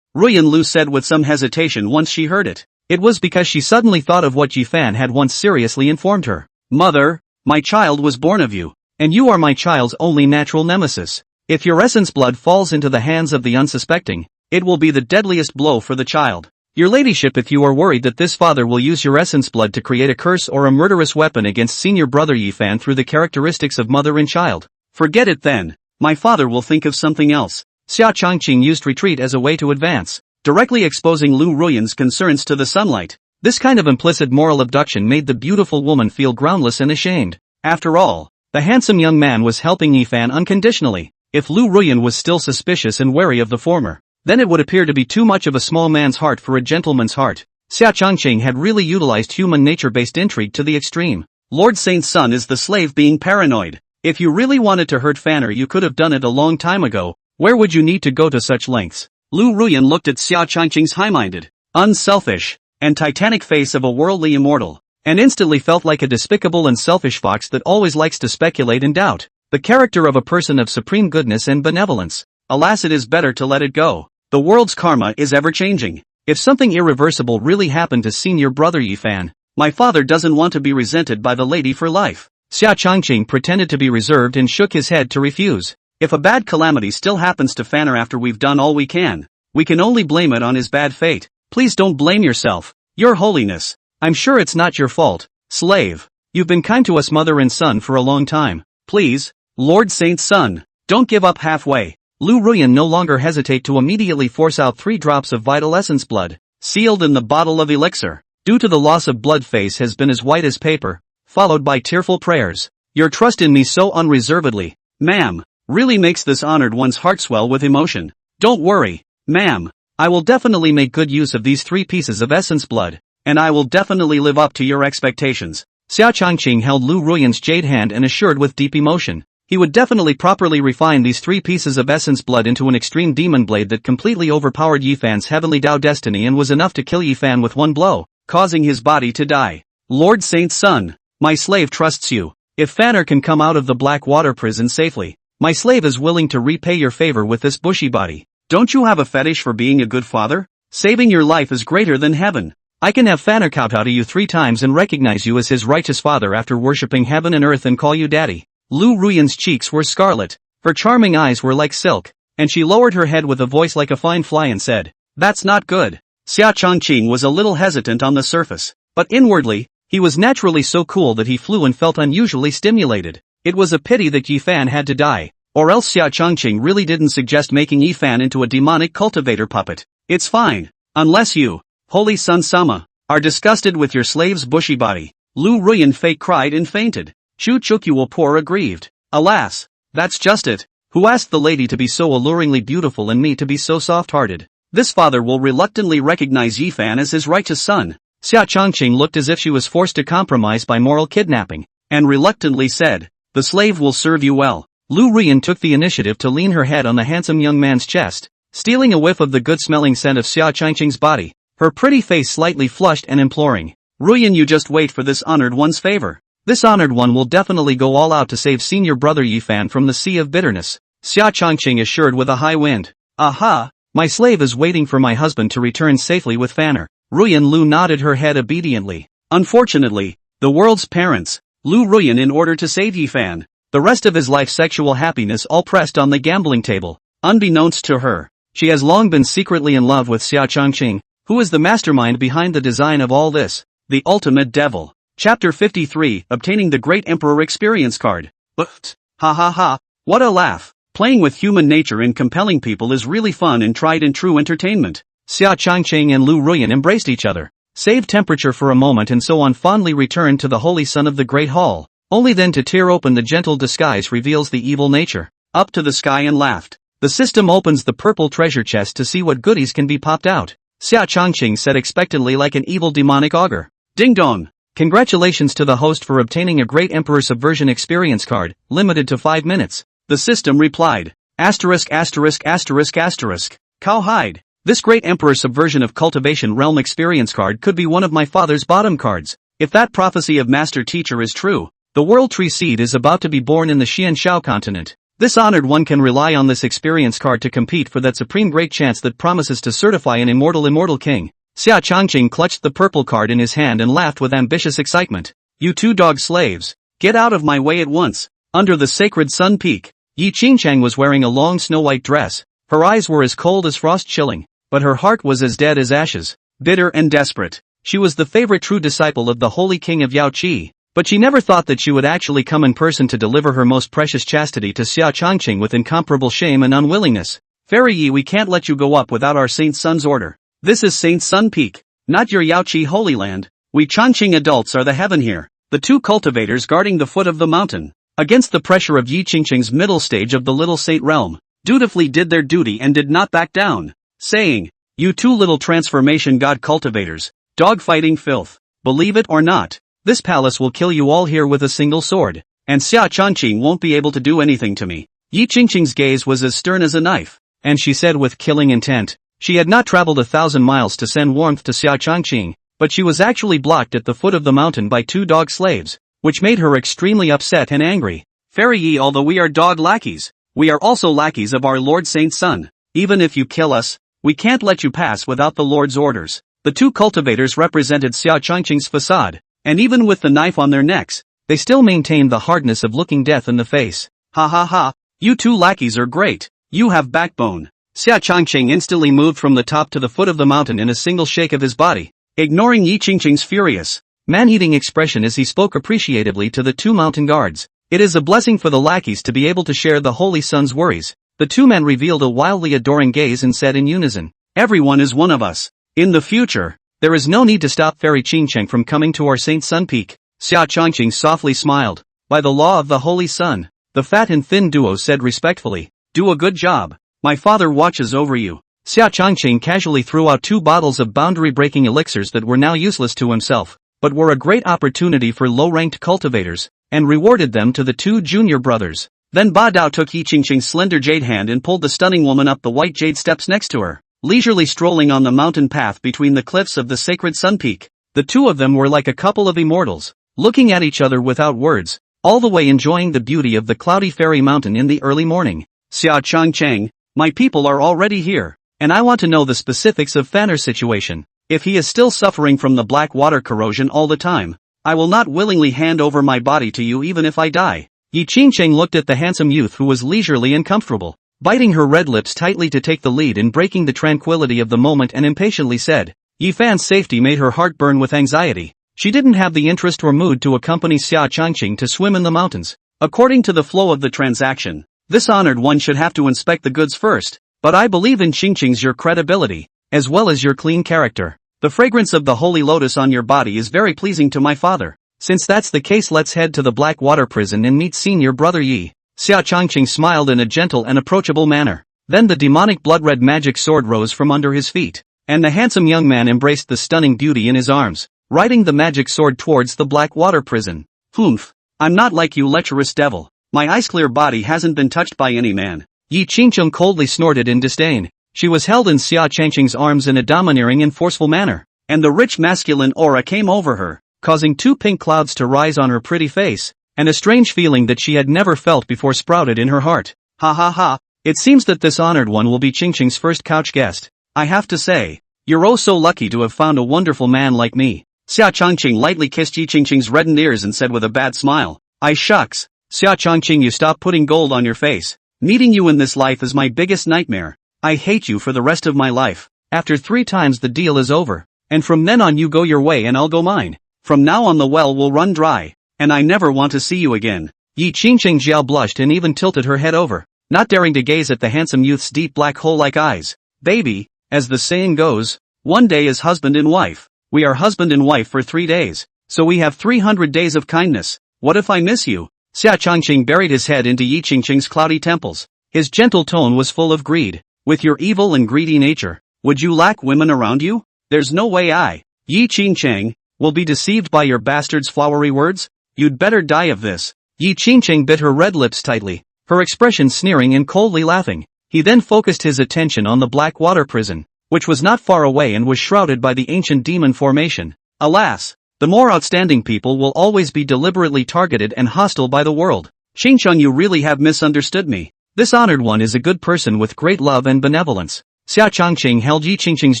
Ruyan Lu said with some hesitation once she heard it. It was because she suddenly thought of what Yi Fan had once seriously informed her. "Mother, my child was born of you, and you are my child's only natural nemesis. If your essence blood falls into the hands of the unsuspecting, it will be the deadliest blow for the child. Your ladyship, if you are worried that this father will use your essence blood to create a curse or a murderous weapon against senior brother Yi Fan through the characteristics of mother and child, forget it then. My father will think of something else." Xia Changqing used retreat as a way to advance, directly exposing Lu Ruyan's concerns to the sunlight. This kind of implicit moral abduction made the beautiful woman feel groundless and ashamed. After all, the handsome young man was helping Yi Fan unconditionally. If Lu Ruyan was still suspicious and wary of the former, then it would appear to be too much of a small man's heart for a gentleman's heart. Xia Changqing had really utilized human nature-based intrigue to the extreme. Lord Saint's son is the slave being paranoid. If you really wanted to hurt Fanner, you could have done it a long time ago. Where would you need to go to such lengths? Lu Ruyan looked at Xia Changqing's high-minded, unselfish, and titanic face of a worldly immortal, and instantly felt like a despicable and selfish fox that always likes to speculate and doubt the character of a person of supreme goodness and benevolence. Alas, it is better to let it go. The world's karma is ever-changing. If something irreversible really happened to senior brother Yi Fan, my father doesn't want to be resented by the lady for life. Xia Changqing pretended to be reserved and shook his head to refuse. If a bad calamity still happens to Fanner after we've done all we can only blame it on his bad fate. Please don't blame yourself, Your Holiness. I'm sure it's not your fault. Slave, you've been kind to us mother and son for a long time. Please, Lord Saint's son, don't give up halfway. Lu Ruyan no longer hesitate to immediately force out 3 drops of vital essence blood, sealed in the bottle of elixir. Due to the loss of blood, face has been as white as paper, followed by tearful prayers. Your trust in me so unreservedly, ma'am, really makes this honored one's heart swell with emotion. Don't worry, ma'am, I will definitely make good use of these 3 pieces of essence blood, and I will definitely live up to your expectations. Xia Changqing held Lu Ruyan's jade hand and assured with deep emotion, he would definitely properly refine these 3 pieces of essence blood into an extreme demon blade that completely overpowered Yi Fan's heavenly Tao destiny and was enough to kill Yi Fan with one blow, causing his body to die. Lord Saint's son, my slave trusts you. If Fanner can come out of the Black Water prison safely, my slave is willing to repay your favor with this bushy body. Don't you have a fetish for being a good father? Saving your life is greater than heaven. I can have Fanner kowtow to you 3 times and recognize you as his righteous father after worshipping heaven and earth and call you daddy. Lu Ruyan's cheeks were scarlet, her charming eyes were like silk, and she lowered her head with a voice like a fine fly and said, "That's not good." Xia Changqing was a little hesitant on the surface, but inwardly, he was naturally so cool that he flew and felt unusually stimulated. It was a pity that Ye Fan had to die, or else Xia Changqing really didn't suggest making Ye Fan into a demonic cultivator puppet. It's fine, unless you, Holy Sun Sama, are disgusted with your slave's bushy body. Lu Ruyan fake cried and fainted. Chu Chukyuo poor aggrieved. Alas, that's just it. Who asked the lady to be so alluringly beautiful and me to be so soft-hearted? This father will reluctantly recognize Ye Fan as his righteous son. Xia Changqing looked as if she was forced to compromise by moral kidnapping, and reluctantly said, "The slave will serve you well." Lu Ruyan took the initiative to lean her head on the handsome young man's chest, stealing a whiff of the good-smelling scent of Xia Changqing's body, her pretty face slightly flushed and imploring. "Ruyan, you just wait for this honored one's favor. This honored one will definitely go all out to save senior brother Ye Fan from the sea of bitterness," Xia Changqing assured with a high wind. "Aha! My slave is waiting for my husband to return safely with Fanner." Ruyan Lu nodded her head obediently. Unfortunately, the world's parents, Lu Ruyan in order to save Ye Fan, the rest of his life's sexual happiness all pressed on the gambling table. Unbeknownst to her, she has long been secretly in love with Xia Changqing, who is the mastermind behind the design of all this, the ultimate devil. Chapter 53, Obtaining the Great Emperor Experience Card. But, ha ha ha, what a laugh. Playing with human nature and compelling people is really fun and tried and true entertainment. Xia Changqing and Lu Ruyan embraced each other, saved temperature for a moment and so on fondly returned to the holy sun of the Great Hall, only then to tear open the gentle disguise reveals the evil nature. Up to the sky and laughed. The system opens the purple treasure chest to see what goodies can be popped out. Xia Changqing said expectantly like an evil demonic augur. Ding dong! Congratulations to the host for obtaining a Great Emperor Subversion Experience Card, limited to 5 minutes. The system replied. Asterisk asterisk asterisk asterisk. Cowhide. This Great Emperor Subversion of Cultivation Realm Experience Card could be one of my father's bottom cards. If that prophecy of Master Teacher is true, the World Tree Seed is about to be born in the Xianxiao continent. This honored one can rely on this experience card to compete for that supreme great chance that promises to certify an immortal king. Xia Changqing clutched the purple card in his hand and laughed with ambitious excitement. You 2 dog slaves, get out of my way at once. Under the sacred sun peak, Yi Qingchang was wearing a long snow-white dress. Her eyes were as cold as frost chilling, but her heart was as dead as ashes, bitter and desperate. She was the favorite true disciple of the holy king of Yaoqi, but she never thought that she would actually come in person to deliver her most precious chastity to Xia Changqing with incomparable shame and unwillingness. Fairy Yi, we can't let you go up without our Saint Sun's order. This is Saint Sun Peak, not your Yaoqi Holy Land. We Changqing adults are the heaven here, the 2 cultivators guarding the foot of the mountain. Against the pressure of Yi Qingqing's middle stage of the Little Saint realm, dutifully did their duty and did not back down, saying, You 2 little transformation god cultivators, dog-fighting filth, believe it or not, this palace will kill you all here with a single sword, and Xia Changqing won't be able to do anything to me. Yi Qingqing's gaze was as stern as a knife, and she said with killing intent. She had not traveled 1,000 miles to send warmth to Xia Changqing, but she was actually blocked at the foot of the mountain by 2 dog slaves, which made her extremely upset and angry. Fairy Yi, although we are dog lackeys, we are also lackeys of our Lord Saint Sun. Even if you kill us, we can't let you pass without the Lord's orders. The 2 cultivators represented Xia Changqing's facade, and even with the knife on their necks, they still maintained the hardness of looking death in the face. Ha ha ha, you 2 lackeys are great, you have backbone. Xia Changqing instantly moved from the top to the foot of the mountain in a single shake of his body, ignoring Yi Qingqing's furious, man-eating expression as he spoke appreciatively to the 2 mountain guards. It is a blessing for the lackeys to be able to share the Holy Sun's worries. The 2 men revealed a wildly adoring gaze and said in unison, Everyone is one of us. In the future, there is no need to stop Fairy Qingcheng from coming to our Saint Sun Peak. Xia Changqing softly smiled. By the law of the Holy Sun, the fat and thin duo said respectfully, Do a good job. My father watches over you. Xia Changqing casually threw out 2 bottles of boundary-breaking elixirs that were now useless to himself, but were a great opportunity for low-ranked cultivators, and rewarded them to the 2 junior brothers. Then Ba Dao took Yi Qingqing's slender jade hand and pulled the stunning woman up the white jade steps next to her, leisurely strolling on the mountain path between the cliffs of the sacred Sun Peak. The 2 of them were like a couple of immortals, looking at each other without words, all the way enjoying the beauty of the cloudy fairy mountain in the early morning. Xia Changqing, my people are already here, and I want to know the specifics of Fanner's situation. If he is still suffering from the black water corrosion all the time, I will not willingly hand over my body to you even if I die. Yi Qingcheng looked at the handsome youth who was leisurely and comfortable, biting her red lips tightly to take the lead in breaking the tranquility of the moment, and impatiently said. Yi Fan's safety made her heart burn with anxiety. She didn't have the interest or mood to accompany Xia Changqing to swim in the mountains. According to the flow of the transaction, this honored one should have to inspect the goods first, but I believe in Qingqing's your credibility, as well as your clean character. The fragrance of the holy lotus on your body is very pleasing to my father. Since that's the case, let's head to the Black Water Prison and meet senior brother Yi. Xia Changqing smiled in a gentle and approachable manner. Then the demonic blood-red magic sword rose from under his feet, and the handsome young man embraced the stunning beauty in his arms, riding the magic sword towards the Black Water Prison. Humph! I'm not like you lecherous devil. My ice-clear body hasn't been touched by any man. Yi Qingcheng coldly snorted in disdain. She was held in Xia Changqing's arms in a domineering and forceful manner, and the rich masculine aura came over her, causing 2 pink clouds to rise on her pretty face, and a strange feeling that she had never felt before sprouted in her heart. Ha ha ha, it seems that this honored one will be Qingqing's first couch guest. I have to say, you're oh so lucky to have found a wonderful man like me. Xia Changqing lightly kissed Yi Qingqing's reddened ears and said with a bad smile, I shucks, Xia Changqing, you stop putting gold on your face. Meeting you in this life is my biggest nightmare. I hate you for the rest of my life. After 3 times the deal is over, and from then on you go your way and I'll go mine. From now on the well will run dry, and I never want to see you again. Yi Qingqing Jiao blushed and even tilted her head over, not daring to gaze at the handsome youth's deep black hole-like eyes. Baby, as the saying goes, one day is husband and wife. We are husband and wife for 3 days, so we have 300 days of kindness. What if I miss you? Xia Changqing buried his head into Yi Qingqing's cloudy temples. His gentle tone was full of greed. With your evil and greedy nature, would you lack women around you? There's no way I, Yi Qingcheng, will be deceived by your bastard's flowery words. You'd better die of this. Yi Qingcheng bit her red lips tightly, her expression sneering and coldly laughing. He then focused his attention on the Black Water Prison, which was not far away and was shrouded by the ancient demon formation. Alas, the more outstanding people will always be deliberately targeted and hostile by the world. Xingcheng, you really have misunderstood me. This honored one is a good person with great love and benevolence. Xia Changqing held Yi Qingqing's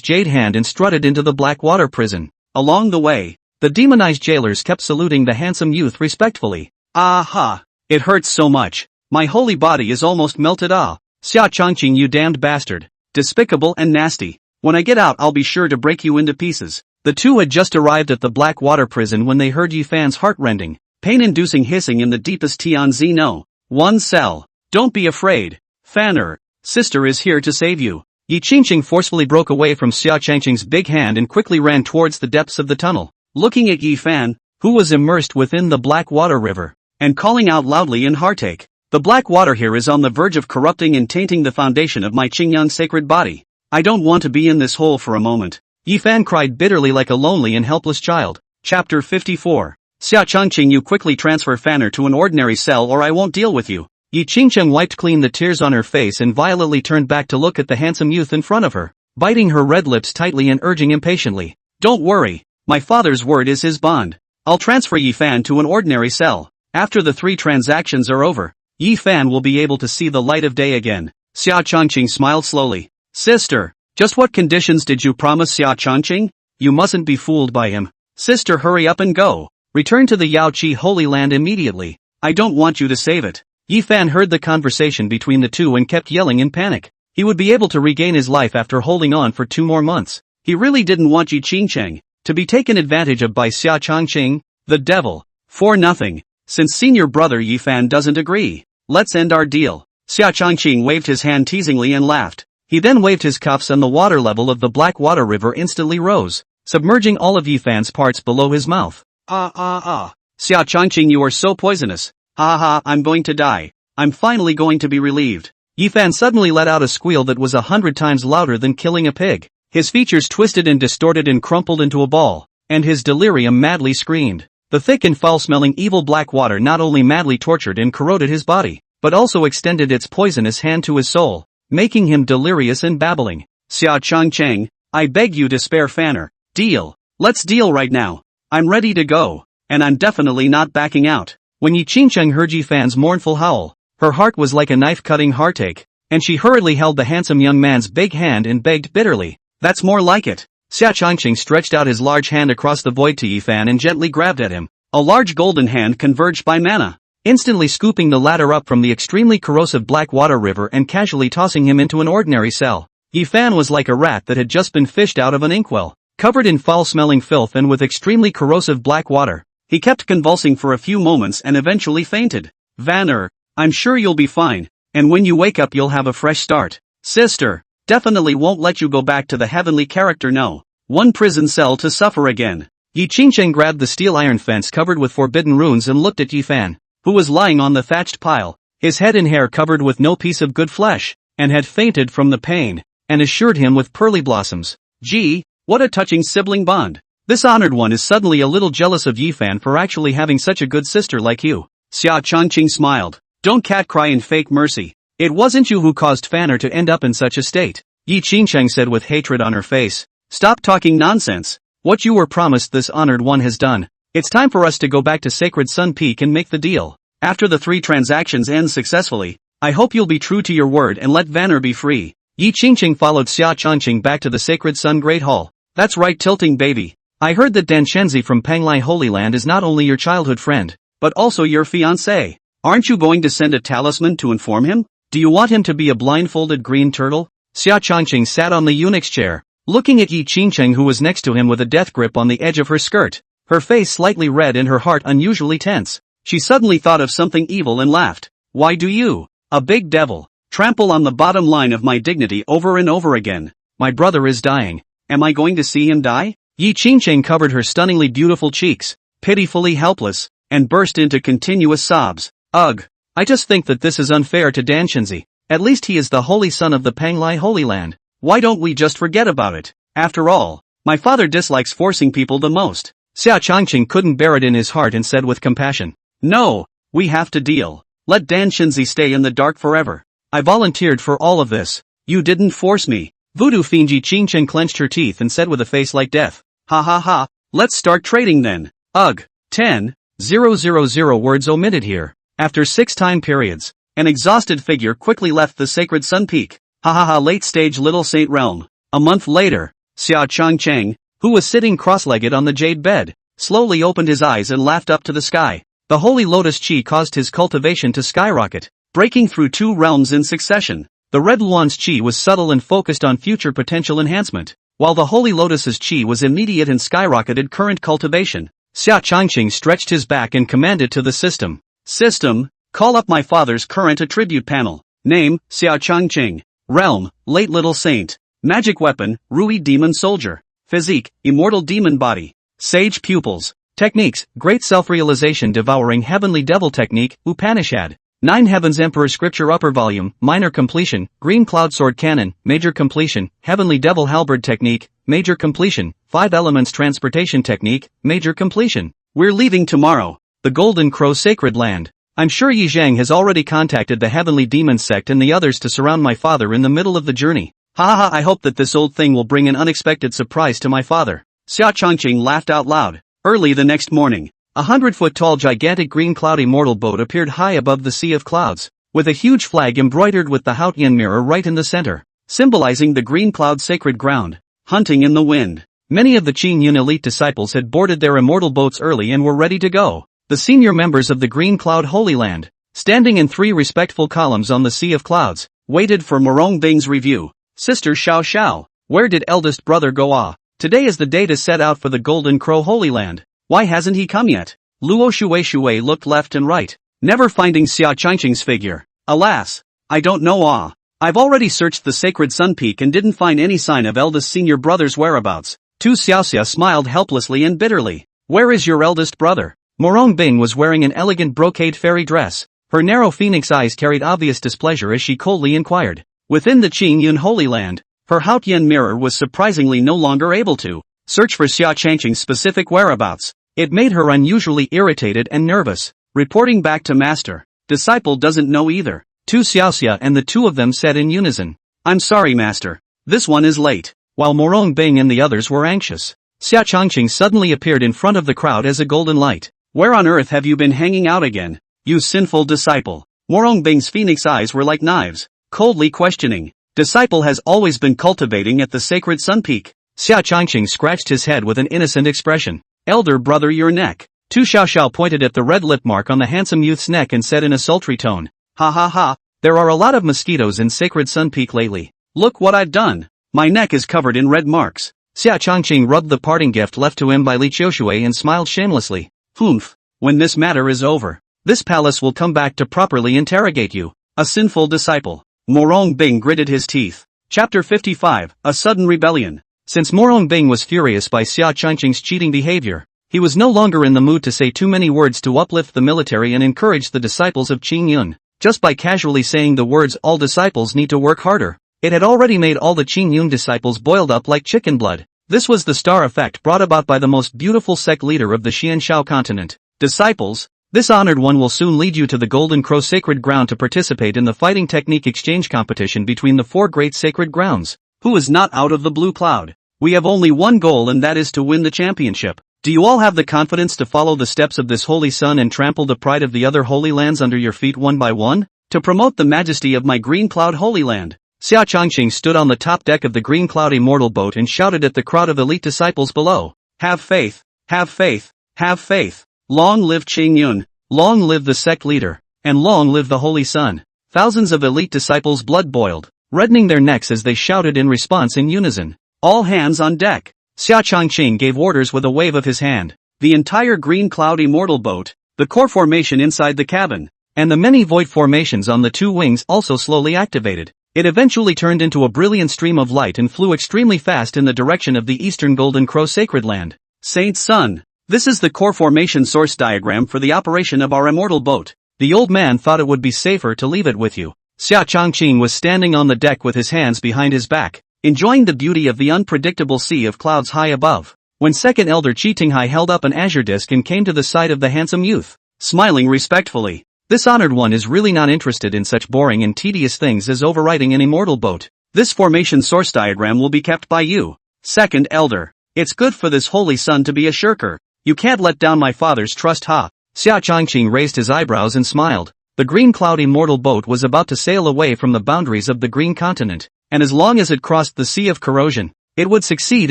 jade hand and strutted into the Black Water Prison. Along the way, the demonized jailers kept saluting the handsome youth respectfully. Aha! It hurts so much. My holy body is almost melted. Ah! Xia Changqing, you damned bastard. Despicable and nasty. When I get out I'll be sure to break you into pieces. The two had just arrived at the Black Water Prison when they heard Yi Fan's heart-rending, pain-inducing hissing in the deepest Tianzi. No. 1 cell. Don't be afraid. Fanner, sister is here to save you. Yi Qingqing forcefully broke away from Xia Changqing's big hand and quickly ran towards the depths of the tunnel, looking at Yi Fan, who was immersed within the Black Water River, and calling out loudly in heartache. The black water here is on the verge of corrupting and tainting the foundation of my Qingyang sacred body. I don't want to be in this hole for a moment. Yi Fan cried bitterly like a lonely and helpless child. Chapter 54. Xia Changqing, you quickly transfer Fanner to an ordinary cell or I won't deal with you. Yi Qingcheng wiped clean the tears on her face and violently turned back to look at the handsome youth in front of her, biting her red lips tightly and urging impatiently. Don't worry, my father's word is his bond. I'll transfer Yi Fan to an ordinary cell. After the 3 transactions are over, Yi Fan will be able to see the light of day again. Xia Changqing smiled slowly. Sister, just what conditions did you promise Xia Changqing? You mustn't be fooled by him. Sister, hurry up and go. Return to the Yaoqi Holy Land immediately. I don't want you to save it. Yi Fan heard the conversation between the two and kept yelling in panic. He would be able to regain his life after holding on for 2 more months. He really didn't want Yi Qingcheng to be taken advantage of by Xia Changqing, the devil. For nothing. Since senior brother Yi Fan doesn't agree, let's end our deal. Xia Changqing waved his hand teasingly and laughed. He then waved his cuffs and the water level of the Black Water River instantly rose, submerging all of Yi Fan's parts below his mouth. Xia Changqing, you are so poisonous. Ha ha, I'm going to die. I'm finally going to be relieved. Yi Fan suddenly let out a squeal that was 100 times louder than killing a pig. His features twisted and distorted and crumpled into a ball, and his delirium madly screamed. The thick and foul-smelling evil black water not only madly tortured and corroded his body, but also extended its poisonous hand to his soul, making him delirious and babbling. Xia Changqing, I beg you to spare Fanner. Deal. Let's deal right now. I'm ready to go, and I'm definitely not backing out. When Yi Qingcheng heard Yi Fan's mournful howl, her heart was like a knife-cutting heartache, and she hurriedly held the handsome young man's big hand and begged bitterly. That's more like it. Xia Changqing stretched out his large hand across the void to Ye Fan and gently grabbed at him. A large golden hand converged by mana, instantly scooping the latter up from the extremely corrosive black water river and casually tossing him into an ordinary cell. Ye Fan was like a rat that had just been fished out of an inkwell, covered in foul-smelling filth and with extremely corrosive black water. He kept convulsing for a few moments and eventually fainted. Vanner, I'm sure you'll be fine, and when you wake up you'll have a fresh start. Sister, definitely won't let you go back to the heavenly character, no. One prison cell to suffer again. Yi Qingcheng grabbed the steel iron fence covered with forbidden runes and looked at Ye Fan, who was lying on the thatched pile, his head and hair covered with no piece of good flesh, and had fainted from the pain, and assured him with pearly blossoms. Gee, what a touching sibling bond. This honored one is suddenly a little jealous of Ye Fan for actually having such a good sister like you. Xia Changqing smiled. Don't cat cry in fake mercy. It wasn't you who caused Fanner to end up in such a state. Yi Qingcheng said with hatred on her face. Stop talking nonsense. What you were promised this honored one has done. It's time for us to go back to Sacred Sun Peak and make the deal. After the 3 transactions end successfully, I hope you'll be true to your word and let Vanner be free. Yi Qingcheng followed Xia Changqing back to the Sacred Sun Great Hall. That's right, tilting baby. I heard that Dan Shenzi from Panglai Holy Land is not only your childhood friend, but also your fiancé. Aren't you going to send a talisman to inform him? Do you want him to be a blindfolded green turtle? Xia Changqing sat on the eunuch's chair, looking at Yi Qingcheng who was next to him with a death grip on the edge of her skirt, her face slightly red and her heart unusually tense. She suddenly thought of something evil and laughed. Why do you, a big devil, trample on the bottom line of my dignity over and over again? My brother is dying. Am I going to see him die? Yi Qingcheng covered her stunningly beautiful cheeks, pitifully helpless, and burst into continuous sobs. Ugh. I just think that this is unfair to Dan Shenzi. At least he is the holy son of the Panglai Holy Land. Why don't we just forget about it? After all, my father dislikes forcing people the most. Xia Changqing couldn't bear it in his heart and said with compassion. No, we have to deal. Let Dan Shenzi stay in the dark forever. I volunteered for all of this. You didn't force me. Voodoo fiend Yi Qingcheng clenched her teeth and said with a face like death. Ha ha ha, let's start trading then. Ugh. 10,000 words omitted here. After 6 time periods, an exhausted figure quickly left the Sacred Sun Peak. Ha ha ha, late stage Little Saint Realm. A month later, Xia Changqing, who was sitting cross-legged on the jade bed, slowly opened his eyes and laughed up to the sky. The holy lotus chi caused his cultivation to skyrocket, breaking through 2 realms in succession. The red luan's chi was subtle and focused on future potential enhancement, while the holy lotus's chi was immediate and skyrocketed current cultivation. Xia Changqing stretched his back and commanded to the system. System, call up my father's current attribute panel. Name, Xia Changqing. Realm, late little saint. Magic weapon, Rui demon soldier. Physique, immortal demon body. Sage pupils. Techniques, great self-realization devouring heavenly devil technique, Upanishad. 9 heavens emperor scripture upper volume, minor completion, green cloud sword cannon, major completion, heavenly devil halberd technique, major completion, 5 elements transportation technique, major completion. We're leaving tomorrow. The Golden Crow Sacred Land. I'm sure Yi Zhang has already contacted the Heavenly Demon Sect and the others to surround my father in the middle of the journey. Ha ha, I hope that this old thing will bring an unexpected surprise to my father. Xia Changqing laughed out loud. Early the next morning, a 100-foot-tall gigantic green cloud immortal boat appeared high above the sea of clouds, with a huge flag embroidered with the Haotian mirror right in the center, symbolizing the green cloud sacred ground. Hunting in the wind. Many of the Qin Yun elite disciples had boarded their immortal boats early and were ready to go. The senior members of the Green Cloud Holy Land, standing in 3 respectful columns on the Sea of Clouds, waited for Murong Bing's review. Sister Xiao Xiao, where did eldest brother go? Today is the day to set out for the Golden Crow Holy Land. Why hasn't he come yet? Luo Shui looked left and right, never finding Xia Changqing's figure. Alas, I don't know. I've already searched the Sacred Sun Peak and didn't find any sign of eldest senior brother's whereabouts. Tu Xiaoxia smiled helplessly and bitterly. Where is your eldest brother? Murong Bing was wearing an elegant brocade fairy dress. Her narrow phoenix eyes carried obvious displeasure as she coldly inquired. Within the Qin Yun Holy Land, her Haotian mirror was surprisingly no longer able to search for Xia Changqing's specific whereabouts. It made her unusually irritated and nervous. Reporting back to Master, disciple doesn't know either. Tu Xiaoxia and the 2 of them said in unison. I'm sorry, Master. This one is late. While Murong Bing and the others were anxious, Xia Changqing suddenly appeared in front of the crowd as a golden light. Where on earth have you been hanging out again, you sinful disciple? Murong Bing's phoenix eyes were like knives, coldly questioning. Disciple has always been cultivating at the Sacred Sun Peak. Xia Changqing scratched his head with an innocent expression. Elder brother, your neck. Tu Xiaoxiao pointed at the red lip mark on the handsome youth's neck and said in a sultry tone. Ha ha ha, there are a lot of mosquitoes in Sacred Sun Peak lately. Look what I've done. My neck is covered in red marks. Xia Changqing rubbed the parting gift left to him by Li Qiushui and smiled shamelessly. Humph, when this matter is over, this palace will come back to properly interrogate you. A sinful disciple. Murong Bing gritted his teeth. Chapter 55, A Sudden Rebellion. Since Murong Bing was furious by Xia Changqing's cheating behavior, he was no longer in the mood to say too many words to uplift the military and encourage the disciples of Qing Yun. Just by casually saying the words all disciples need to work harder, it had already made all the Qing Yun disciples boiled up like chicken blood. This was the star effect brought about by the most beautiful sect leader of the Xianshao continent. Disciples, this honored one will soon lead you to the Golden Crow Sacred Ground to participate in the fighting technique exchange competition between the 4 great sacred grounds. Who is not out of the blue cloud? We have only one goal, and that is to win the championship. Do you all have the confidence to follow the steps of this holy sun and trample the pride of the other holy lands under your feet one by one? To promote the majesty of my Green Cloud Holy Land. Xia Changqing stood on the top deck of the Green Cloud Immortal boat and shouted at the crowd of elite disciples below. Have faith, have faith, have faith. Long live Qing Yun, long live the sect leader, and long live the Holy Sun. Thousands of elite disciples blood boiled, reddening their necks as they shouted in response in unison. All hands on deck. Xia Changqing gave orders with a wave of his hand. The entire Green Cloud Immortal boat, the core formation inside the cabin, and the many void formations on the 2 wings also slowly activated. It eventually turned into a brilliant stream of light and flew extremely fast in the direction of the eastern Golden Crow Sacred Land. Saint Sun. This is the core formation source diagram for the operation of our immortal boat. The old man thought it would be safer to leave it with you. Xia Changqing was standing on the deck with his hands behind his back, enjoying the beauty of the unpredictable sea of clouds high above, when second elder Qi Tinghai held up an azure disc and came to the side of the handsome youth, smiling respectfully. This honored one is really not interested in such boring and tedious things as overriding an immortal boat. This formation source diagram will be kept by you, second elder. It's good for this holy sun to be a shirker. You can't let down my father's trust, ha. Xia Changqing raised his eyebrows and smiled. The Green Cloud Immortal boat was about to sail away from the boundaries of the Green Continent, and as long as it crossed the Sea of Corrosion, it would succeed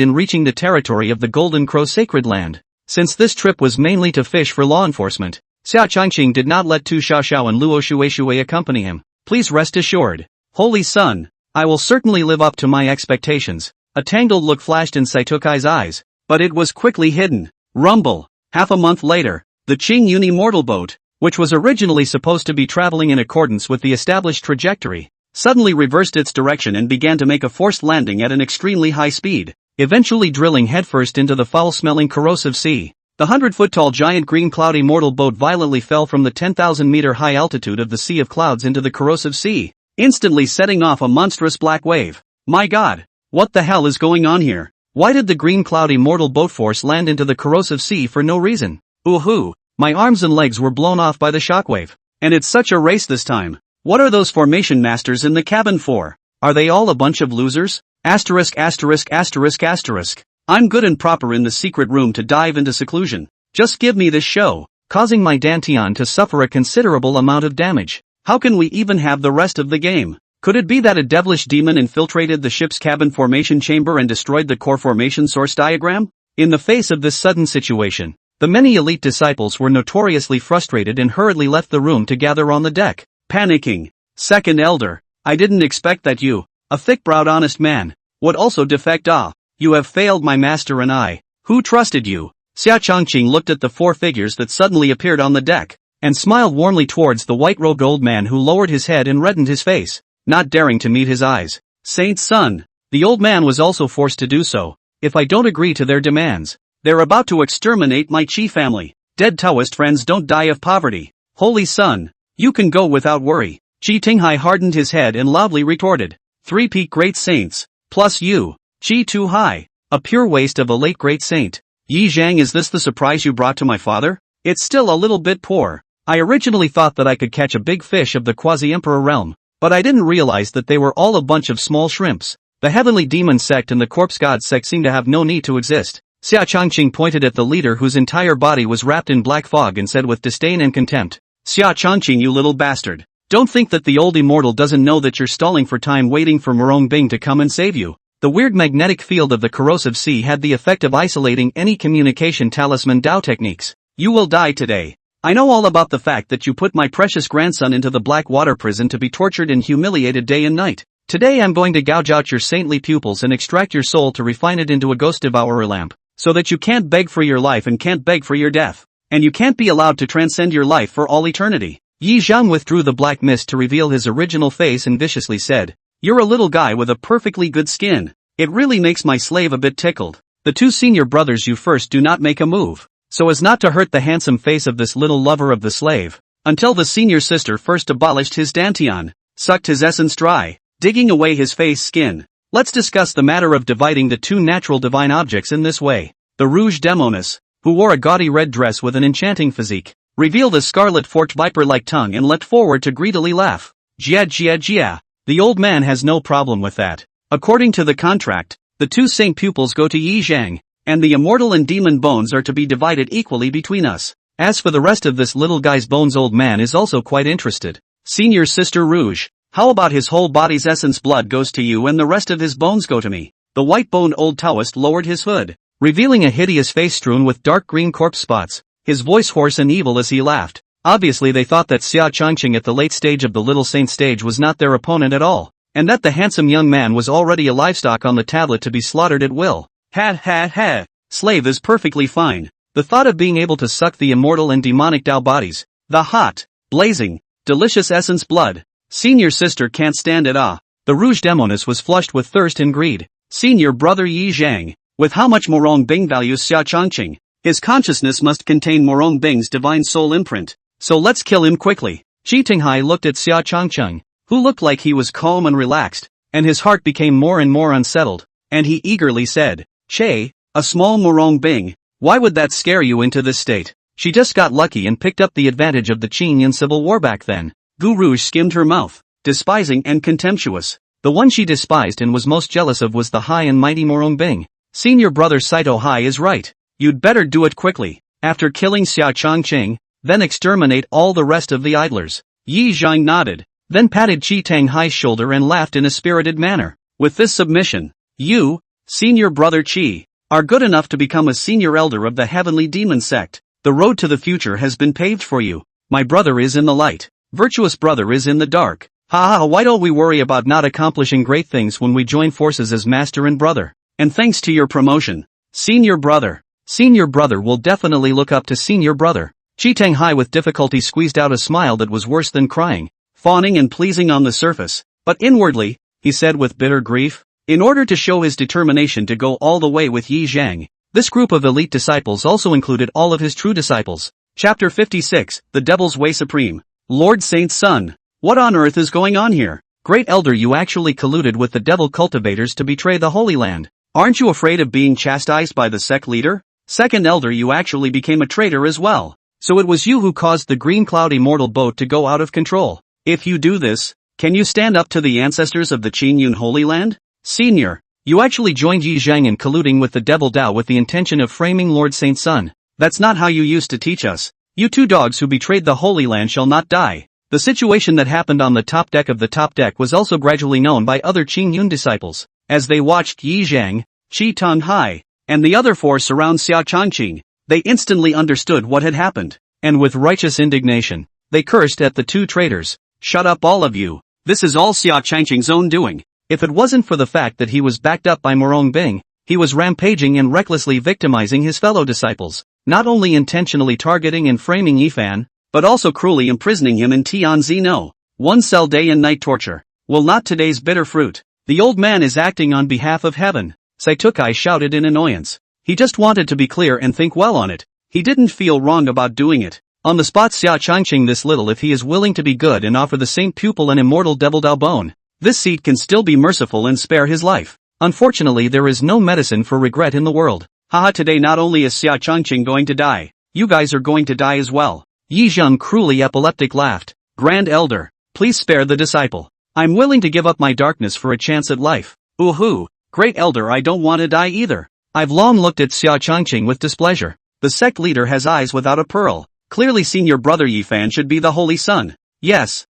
in reaching the territory of the Golden Crow Sacred Land. Since this trip was mainly to fish for law enforcement, Xia Changqing did not let Tu Xiaoxiao and Luo Shueishui accompany him. Please rest assured, Holy Sun, I will certainly live up to my expectations. A tangled look flashed in Saitukai's eyes, but it was quickly hidden. Rumble. Half a month later, the Qing Yun Immortal boat, which was originally supposed to be traveling in accordance with the established trajectory, suddenly reversed its direction and began to make a forced landing at an extremely high speed, eventually drilling headfirst into the foul-smelling corrosive sea. The 100-foot-tall giant Green Cloud Immortal boat violently fell from the 10,000-meter high altitude of the Sea of Clouds into the corrosive sea, instantly setting off a monstrous black wave. My God, what the hell is going on here? Why did the Green Cloud Immortal boat force land into the corrosive sea for no reason? Ooh-hoo, my arms and legs were blown off by the shockwave. And it's such a race this time. What are those formation masters in the cabin for? Are they all a bunch of losers? Asterisk asterisk asterisk asterisk. I'm good and proper in the secret room to dive into seclusion. Just give me this show, causing my Dantian to suffer a considerable amount of damage. How can we even have the rest of the game? Could it be that a devilish demon infiltrated the ship's cabin formation chamber and destroyed the core formation source diagram? In the face of this sudden situation, the many elite disciples were notoriously frustrated and hurriedly left the room to gather on the deck, panicking. Second elder, I didn't expect that you, a thick-browed honest man, would also defect. You have failed my master and I. Who trusted you? Xia Changqing looked at the 4 figures that suddenly appeared on the deck, and smiled warmly towards the white-robed old man who lowered his head and reddened his face, not daring to meet his eyes. Saint Sun, the old man was also forced to do so. If I don't agree to their demands, they're about to exterminate my Qi family. Dead Taoist friends don't die of poverty. Holy Sun, you can go without worry. Qi Tinghai hardened his head and loudly retorted. 3 peak great saints, plus you, Qi Tu Hai, a pure waste of a late great saint. Yi Zhang, is this the surprise you brought to my father? It's still a little bit poor. I originally thought that I could catch a big fish of the quasi-emperor realm, but I didn't realize that they were all a bunch of small shrimps. The heavenly demon sect and the corpse god sect seem to have no need to exist. Xia Changqing pointed at the leader whose entire body was wrapped in black fog and said with disdain and contempt, Xia Changqing, you little bastard. Don't think that the old immortal doesn't know that you're stalling for time waiting for Murong Bing to come and save you. The weird magnetic field of the corrosive sea had the effect of isolating any communication talisman Dao techniques. You will die today. I know all about the fact that you put my precious grandson into the black water prison to be tortured and humiliated day and night. Today I'm going to gouge out your saintly pupils and extract your soul to refine it into a ghost devourer lamp, so that you can't beg for your life and can't beg for your death. And you can't be allowed to transcend your life for all eternity. Yi Zhang withdrew the black mist to reveal his original face and viciously said, "You're a little guy with a perfectly good skin. It really makes my slave a bit tickled. The two senior brothers, you first do not make a move, so as not to hurt the handsome face of this little lover of the slave, until the senior sister first abolished his dantian, sucked his essence dry, digging away his face skin. Let's discuss the matter of dividing the two natural divine objects in this way." The Rouge Demoness, who wore a gaudy red dress with an enchanting physique, revealed a scarlet forked viper-like tongue and leapt forward to greedily laugh. "Jia jia jia. The old man has no problem with that. According to the contract, the two saint pupils go to Yi Zhang, and the immortal and demon bones are to be divided equally between us. As for the rest of this little guy's bones, old man is also quite interested. Senior Sister Rouge, how about his whole body's essence blood goes to you and the rest of his bones go to me?" The white-boned old Taoist lowered his hood, revealing a hideous face strewn with dark green corpse spots, his voice hoarse and evil as he laughed. Obviously they thought that Xia Changqing at the late stage of the Little Saint stage was not their opponent at all, and that the handsome young man was already a livestock on the tablet to be slaughtered at will. Ha ha ha. Slave is perfectly fine. The thought of being able to suck the immortal and demonic Dao bodies, the hot, blazing, delicious essence blood. Senior sister can't stand it. The Rouge Demoness was flushed with thirst and greed. Senior brother Yi Zhang, with how much Murong Bing values Xia Changqing, his consciousness must contain Murong Bing's divine soul imprint. So let's kill him quickly. Chi Tinghai looked at Xia Changqing, who looked like he was calm and relaxed, and his heart became more and more unsettled, and he eagerly said, "Che, a small Murong Bing, why would that scare you into this state? She just got lucky and picked up the advantage of the Qingyan Civil War back then." Gu Rouge skimmed her mouth, despising and contemptuous. The one she despised and was most jealous of was the high and mighty Murong Bing. Senior brother Saito Hai is right. You'd better do it quickly. After killing Xia Changqing, then exterminate all the rest of the idlers. Yi Zhang nodded, then patted Chi Tang Hai's shoulder and laughed in a spirited manner. With this submission, you, senior brother Chi, are good enough to become a senior elder of the heavenly demon sect. The road to the future has been paved for you. My brother is in the light. Virtuous brother is in the dark. Ha ha, why don't we worry about not accomplishing great things when we join forces as master and brother? And thanks to your promotion, senior brother will definitely look up to senior brother. Chi Tang Hai with difficulty squeezed out a smile that was worse than crying, fawning and pleasing on the surface, but inwardly, he said with bitter grief, in order to show his determination to go all the way with Yi Zhang, this group of elite disciples also included all of his true disciples. Chapter 56, The Devil's Way Supreme. Lord Saint's son, what on earth is going on here? Great Elder, you actually colluded with the devil cultivators to betray the Holy Land. Aren't you afraid of being chastised by the sect leader? Second Elder, you actually became a traitor as well. So it was you who caused the green cloud immortal boat to go out of control. If you do this, can you stand up to the ancestors of the Qingyun Holy Land? Senior, you actually joined Yi Zhang in colluding with the devil Dao with the intention of framing Lord Saint's son. That's not how you used to teach us. You two dogs who betrayed the Holy Land shall not die. The situation that happened on the top deck of the top deck was also gradually known by other Qingyun disciples. As they watched Yi Zhang, Chi Tang Hai, and the other four surround Xia Changqing, they instantly understood what had happened, and with righteous indignation, they cursed at the two traitors. Shut up all of you. This is all Xia Changqing's own doing. If it wasn't for the fact that he was backed up by Murong Bing, he was rampaging and recklessly victimizing his fellow disciples, not only intentionally targeting and framing Ye Fan, but also cruelly imprisoning him in Tianzi. One cell day and night torture. Will not today's bitter fruit. The old man is acting on behalf of heaven. Saitukai shouted in annoyance. He just wanted to be clear and think well on it. He didn't feel wrong about doing it. On the spot Xia Changqing this little if he is willing to be good and offer the saint pupil an immortal devil Dao bone. This seat can still be merciful and spare his life. Unfortunately there is no medicine for regret in the world. Haha, today not only is Xia Changqing going to die, you guys are going to die as well. Yi Zhang cruelly epileptic laughed. Grand Elder, please spare the disciple. I'm willing to give up my darkness for a chance at life. Ooh-hoo, Great Elder, I don't want to die either. I've long looked at Xia Changqing with displeasure. The sect leader has eyes without a pearl. Clearly senior brother Yi Fan should be the holy son. Yes,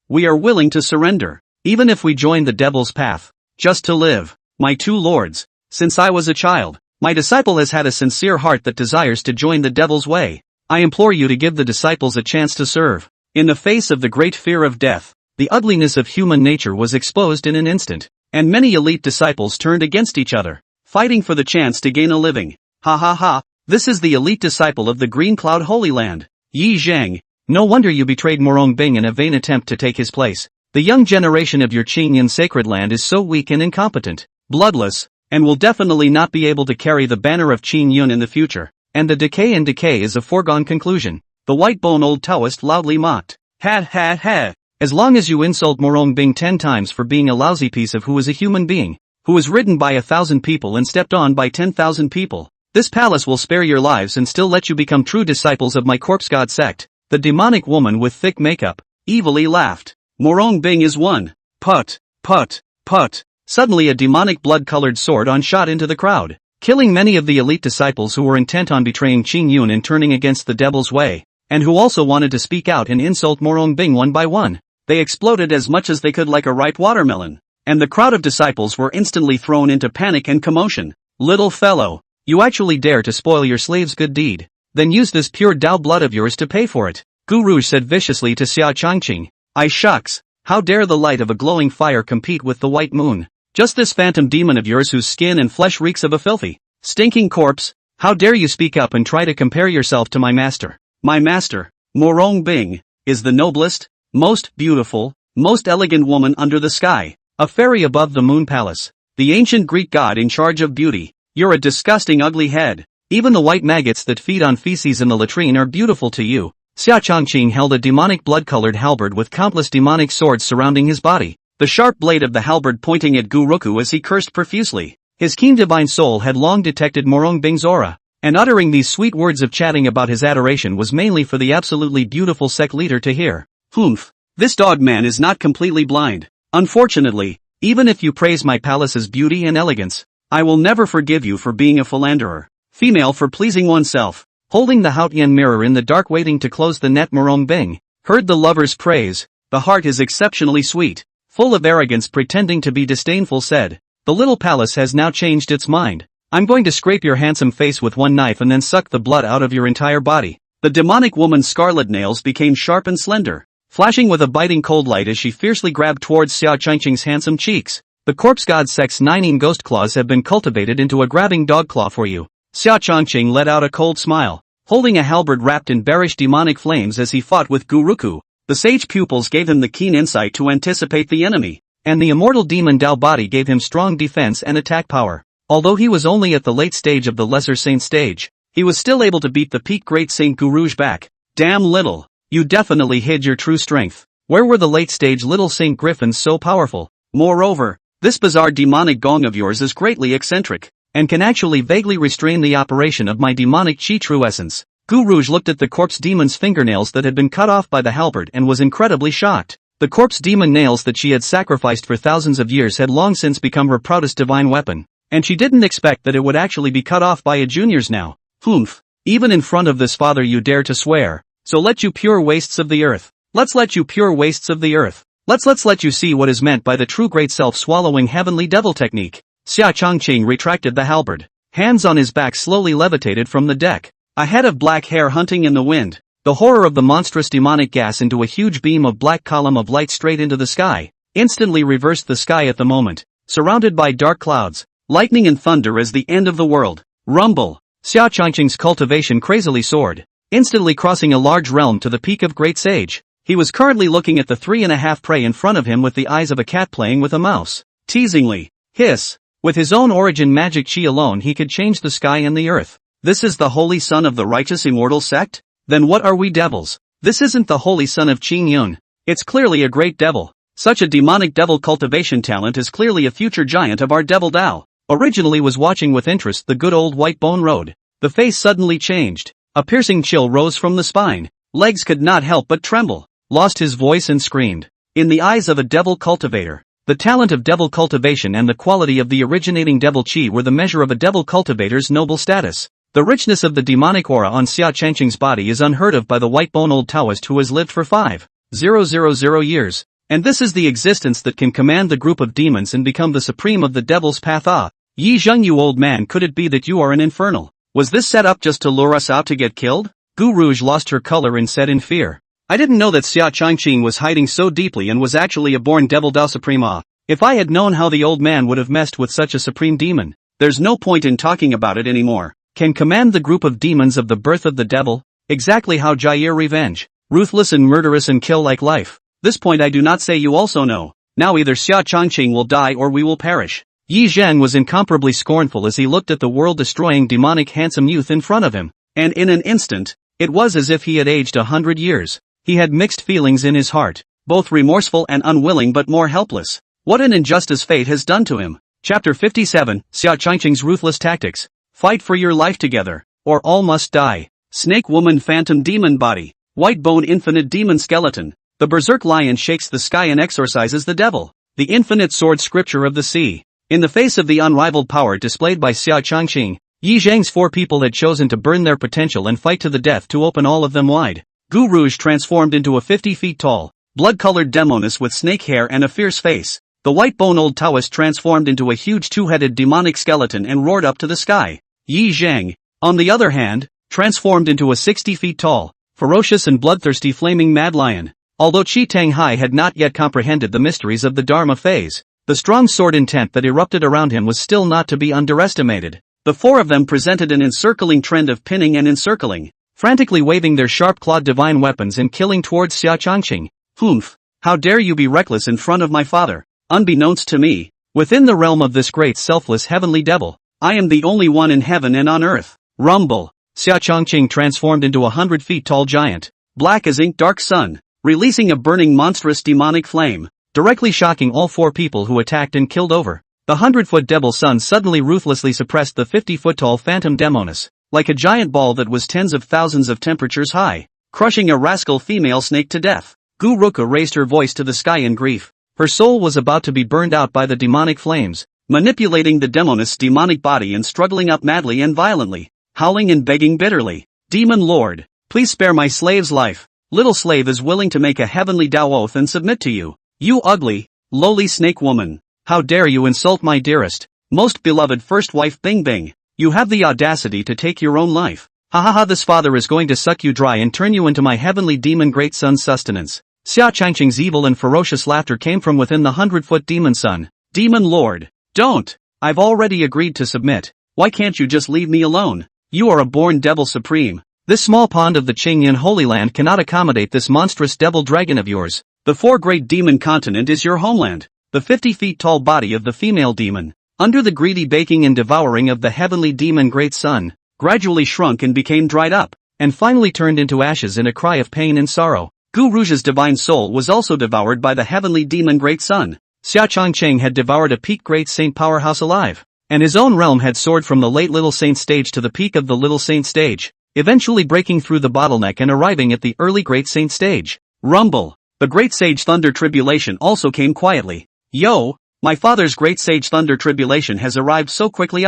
we are willing to surrender. Even if we join the devil's path. Just to live. my two lords. Since I was a child, my disciple has had a sincere heart that desires to join the devil's way. I implore you to give the disciples a chance to serve. In the face of the great fear of death, the ugliness of human nature was exposed in an instant, and many elite disciples turned against each other, fighting for the chance to gain a living. Ha ha ha, this is the elite disciple of the Green Cloud Holy Land, Yi Zhang. No wonder you betrayed Murong Bing in a vain attempt to take his place. The young generation of your Qingyun sacred land is so weak and incompetent, bloodless, and will definitely not be able to carry the banner of Qingyun in the future, and the decay is a foregone conclusion. The white-bone old Taoist loudly mocked. Ha ha ha. As long as you insult Murong Bing 10 times for being a lousy piece of who is a human being, who was ridden by 1,000 people and stepped on by 10,000 people, this palace will spare your lives and still let you become true disciples of my corpse god sect. The demonic woman with thick makeup evilly laughed. Murong Bing is one. Put. Suddenly a demonic blood-colored sword shot into the crowd, killing many of the elite disciples who were intent on betraying Qingyun and turning against the devil's way, and who also wanted to speak out and insult Murong Bing one by one. They exploded as much as they could like a ripe watermelon, and the crowd of disciples were instantly thrown into panic and commotion. Little fellow, you actually dare to spoil your slave's good deed? Then use this pure Tao blood of yours to pay for it. Gu Rouge said viciously to Xia Changqing. I shucks, how dare the light of a glowing fire compete with the white moon? Just this phantom demon of yours whose skin and flesh reeks of a filthy, stinking corpse. How dare you speak up and try to compare yourself to my master? My master, Murong Bing, is the noblest, most beautiful, most elegant woman under the sky, a fairy above the moon palace, the ancient Greek god in charge of beauty. You're a disgusting ugly head. Even the white maggots that feed on feces in the latrine are beautiful to you. Xia Changqing held a demonic blood-colored halberd with countless demonic swords surrounding his body, the sharp blade of the halberd pointing at Gu Ruku as he cursed profusely. His keen divine soul had long detected Murong Bing's aura, and uttering these sweet words of chatting about his adoration was mainly for the absolutely beautiful sect leader to hear. Humph, this dog man is not completely blind. Unfortunately, even if you praise my palace's beauty and elegance, I will never forgive you for being a philanderer. Female for pleasing oneself, holding the Haotian mirror in the dark waiting to close the net. Murong Bing heard the lover's praise. The heart is exceptionally sweet. Full of arrogance pretending to be disdainful said, the little palace has now changed its mind. I'm going to scrape your handsome face with one knife and then suck the blood out of your entire body. The demonic woman's scarlet nails became sharp and slender, flashing with a biting cold light as she fiercely grabbed towards Xia Changqing's handsome cheeks. The corpse god sect's 9 ghost claws have been cultivated into a grabbing dog claw for you. Xia Changqing let out a cold smile, holding a halberd wrapped in bearish demonic flames as he fought with Gu Ruku. The sage pupils gave him the keen insight to anticipate the enemy, and the immortal demon Dao body gave him strong defense and attack power. Although he was only at the late stage of the Lesser Saint stage, he was still able to beat the peak Great Saint Gu Rouge back. Damn little, you definitely hid your true strength. Where were the late stage Little Saint Griffins so powerful? Moreover, this bizarre demonic gong of yours is greatly eccentric, and can actually vaguely restrain the operation of my demonic chi true essence. Gu Rouge looked at the corpse demon's fingernails that had been cut off by the halberd and was incredibly shocked. The corpse demon nails that she had sacrificed for thousands of years had long since become her proudest divine weapon, and she didn't expect that it would actually be cut off by a junior's now. Humph, even in front of this father you dare to swear, so let you pure wastes of the earth. Let's let you pure wastes of the earth. Let's let you see what is meant by the true great self-swallowing heavenly devil technique. Xia Changqing retracted the halberd. Hands on his back slowly levitated from the deck. A head of black hair hunting in the wind. The horror of the monstrous demonic gas into a huge beam of black column of light straight into the sky. Instantly reversed the sky at the moment. Surrounded by dark clouds. Lightning and thunder as the end of the world. Rumble. Xia Changqing's cultivation crazily soared. Instantly crossing a large realm to the peak of great sage. He was currently looking at the 3.5 prey in front of him with the eyes of a cat playing with a mouse. Teasingly. Hiss. With his own origin magic chi alone he could change the sky and the earth. This is the holy son of the righteous immortal sect? Then what are we devils? This isn't the holy son of Qingyun. It's clearly a great devil. Such a demonic devil cultivation talent is clearly a future giant of our devil Dao. Originally was watching with interest the good old white bone road. The face suddenly changed. A piercing chill rose from the spine. Legs could not help but tremble. Lost his voice and screamed. In the eyes of a devil cultivator, the talent of devil cultivation and the quality of the originating devil chi were the measure of a devil cultivator's noble status. The richness of the demonic aura on Xia Changqing's body is unheard of by the white bone old Taoist who has lived for 5,000 years, And this is the existence that can command the group of demons and become the supreme of the devil's path. Ah, Yi Zheng, you old man, could it be that you are an infernal? Was this set up just to lure us out to get killed? Gu Rouge lost her color and said in fear. I didn't know that Xia Changqing was hiding so deeply and was actually a born devil Dao Supreme. Ah, if I had known how the old man would have messed with such a supreme demon. There's no point in talking about it anymore. Can command the group of demons of the birth of the devil? Exactly how Jair revenge. Ruthless and murderous and kill like life. This point I do not say you also know. Now either Xia Changqing will die or we will perish. Yi Zheng was incomparably scornful as he looked at the world-destroying demonic handsome youth in front of him. And in an instant, it was as if he had aged 100 years. He had mixed feelings in his heart, both remorseful and unwilling but more helpless. What an injustice fate has done to him. Chapter 57, Xia Changqing's Ruthless Tactics. Fight for your life together, or all must die. Snake Woman Phantom Demon Body. White Bone Infinite Demon Skeleton. The Berserk Lion shakes the sky and exorcises the devil. The Infinite Sword Scripture of the Sea. In the face of the unrivaled power displayed by Xia Changqing, Yi Zheng's 4 people had chosen to burn their potential and fight to the death to open all of them wide. Gu Rouge transformed into a 50 feet tall, blood-colored demoness with snake hair and a fierce face. The White Bone Old Taoist transformed into a huge 2-headed demonic skeleton and roared up to the sky. Yi Zheng, on the other hand, transformed into a 60 feet tall, ferocious and bloodthirsty flaming mad lion. Although Qi Tanghai had not yet comprehended the mysteries of the Dharma phase, the strong sword intent that erupted around him was still not to be underestimated. The 4 of them presented an encircling trend of pinning and encircling, frantically waving their sharp-clawed divine weapons and killing towards Xia Changqing. Humph! How dare you be reckless in front of my father? Unbeknownst to me, within the realm of this great selfless heavenly devil, I am the only one in heaven and on earth. Rumble! Xia Changqing transformed into a 100 feet tall giant, black as ink dark sun, releasing a burning monstrous demonic flame, directly shocking all 4 people who attacked and killed over. The 100-foot devil sun suddenly ruthlessly suppressed the 50-foot tall phantom demoness, like a giant ball that was tens of thousands of temperatures high, crushing a rascal female snake to death. Gu Ruka raised her voice to the sky in grief. Her soul was about to be burned out by the demonic flames, manipulating the demoness' demonic body and struggling up madly and violently, howling and begging bitterly. Demon Lord, please spare my slave's life. Little slave is willing to make a heavenly Tao oath and submit to you. You ugly, lowly snake woman. How dare you insult my dearest, most beloved first wife Bing Bing. You have the audacity to take your own life. Ha ha ha, this father is going to suck you dry and turn you into my heavenly demon great son's sustenance. Xia Changqing's evil and ferocious laughter came from within the 100-foot demon son. Demon Lord, don't! I've already agreed to submit. Why can't you just leave me alone? You are a born devil supreme. This small pond of the Qingyan Holy Land cannot accommodate this monstrous devil dragon of yours. The 4 great demon continent is your homeland. The 50 feet tall body of the female demon, under the greedy baking and devouring of the heavenly demon great sun, gradually shrunk and became dried up, and finally turned into ashes in a cry of pain and sorrow. Gu Rouge's divine soul was also devoured by the heavenly demon great sun. Xia Changqing had devoured a peak great saint powerhouse alive, and his own realm had soared from the late little saint stage to the peak of the little saint stage, eventually breaking through the bottleneck and arriving at the early great saint stage. Rumble! The great sage Thunder Tribulation also came quietly. Yo, my father's great sage Thunder Tribulation has arrived so quickly.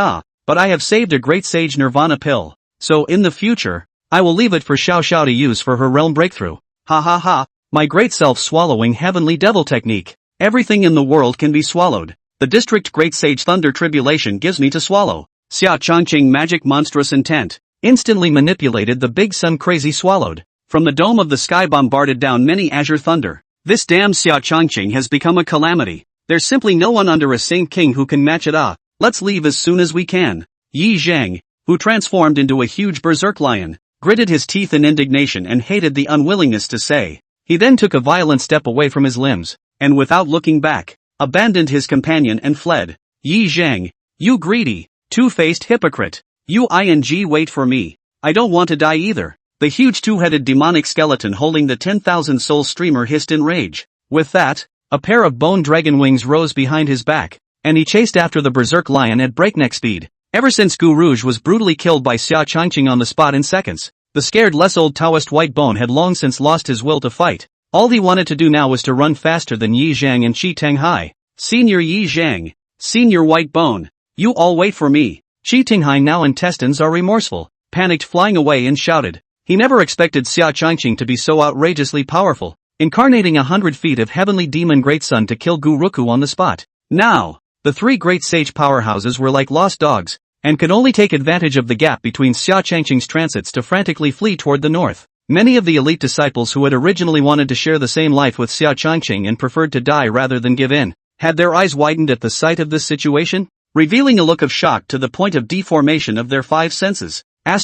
But I have saved a great sage Nirvana pill, so in the future, I will leave it for Xiao Xiao to use for her realm breakthrough. Ha ha ha, my great self-swallowing heavenly devil technique. Everything in the world can be swallowed. The district great sage Thunder Tribulation gives me to swallow. Xia Changqing magic monstrous intent, instantly manipulated the big sun crazy swallowed. From the dome of the sky bombarded down many azure thunder. This damn Xia Changqing has become a calamity. There's simply no one under a saint king who can match it. Let's leave as soon as we can. Yi Zheng, who transformed into a huge berserk lion, gritted his teeth in indignation and hated the unwillingness to say. He then took a violent step away from his limbs, and without looking back, abandoned his companion and fled. Yi Zheng, you greedy, two-faced hypocrite. Wait for me. I don't want to die either. The huge 2-headed demonic skeleton holding the 10,000 soul streamer hissed in rage. With that, a pair of bone dragon wings rose behind his back, and he chased after the berserk lion at breakneck speed. Ever since Gu Rouge was brutally killed by Xia Changqing on the spot in seconds, the scared less old Taoist White Bone had long since lost his will to fight. All he wanted to do now was to run faster than Yi Zhang and Qi Tanghai. Senior Yi Zhang, Senior White Bone, you all wait for me. Qi Tanghai now intestines are remorseful, panicked flying away and shouted. He never expected Xia Changqing to be so outrageously powerful. incarnating 100 feet of heavenly demon Great Sun to kill Guruku on the spot. Now, the three great sage powerhouses were like lost dogs, and could only take advantage of the gap between Xia Changqing's transits to frantically flee toward the north. Many of the elite disciples who had originally wanted to share the same life with Xia Changqing and preferred to die rather than give in, had their eyes widened at the sight of this situation, revealing a look of shock to the point of deformation of their five senses. I've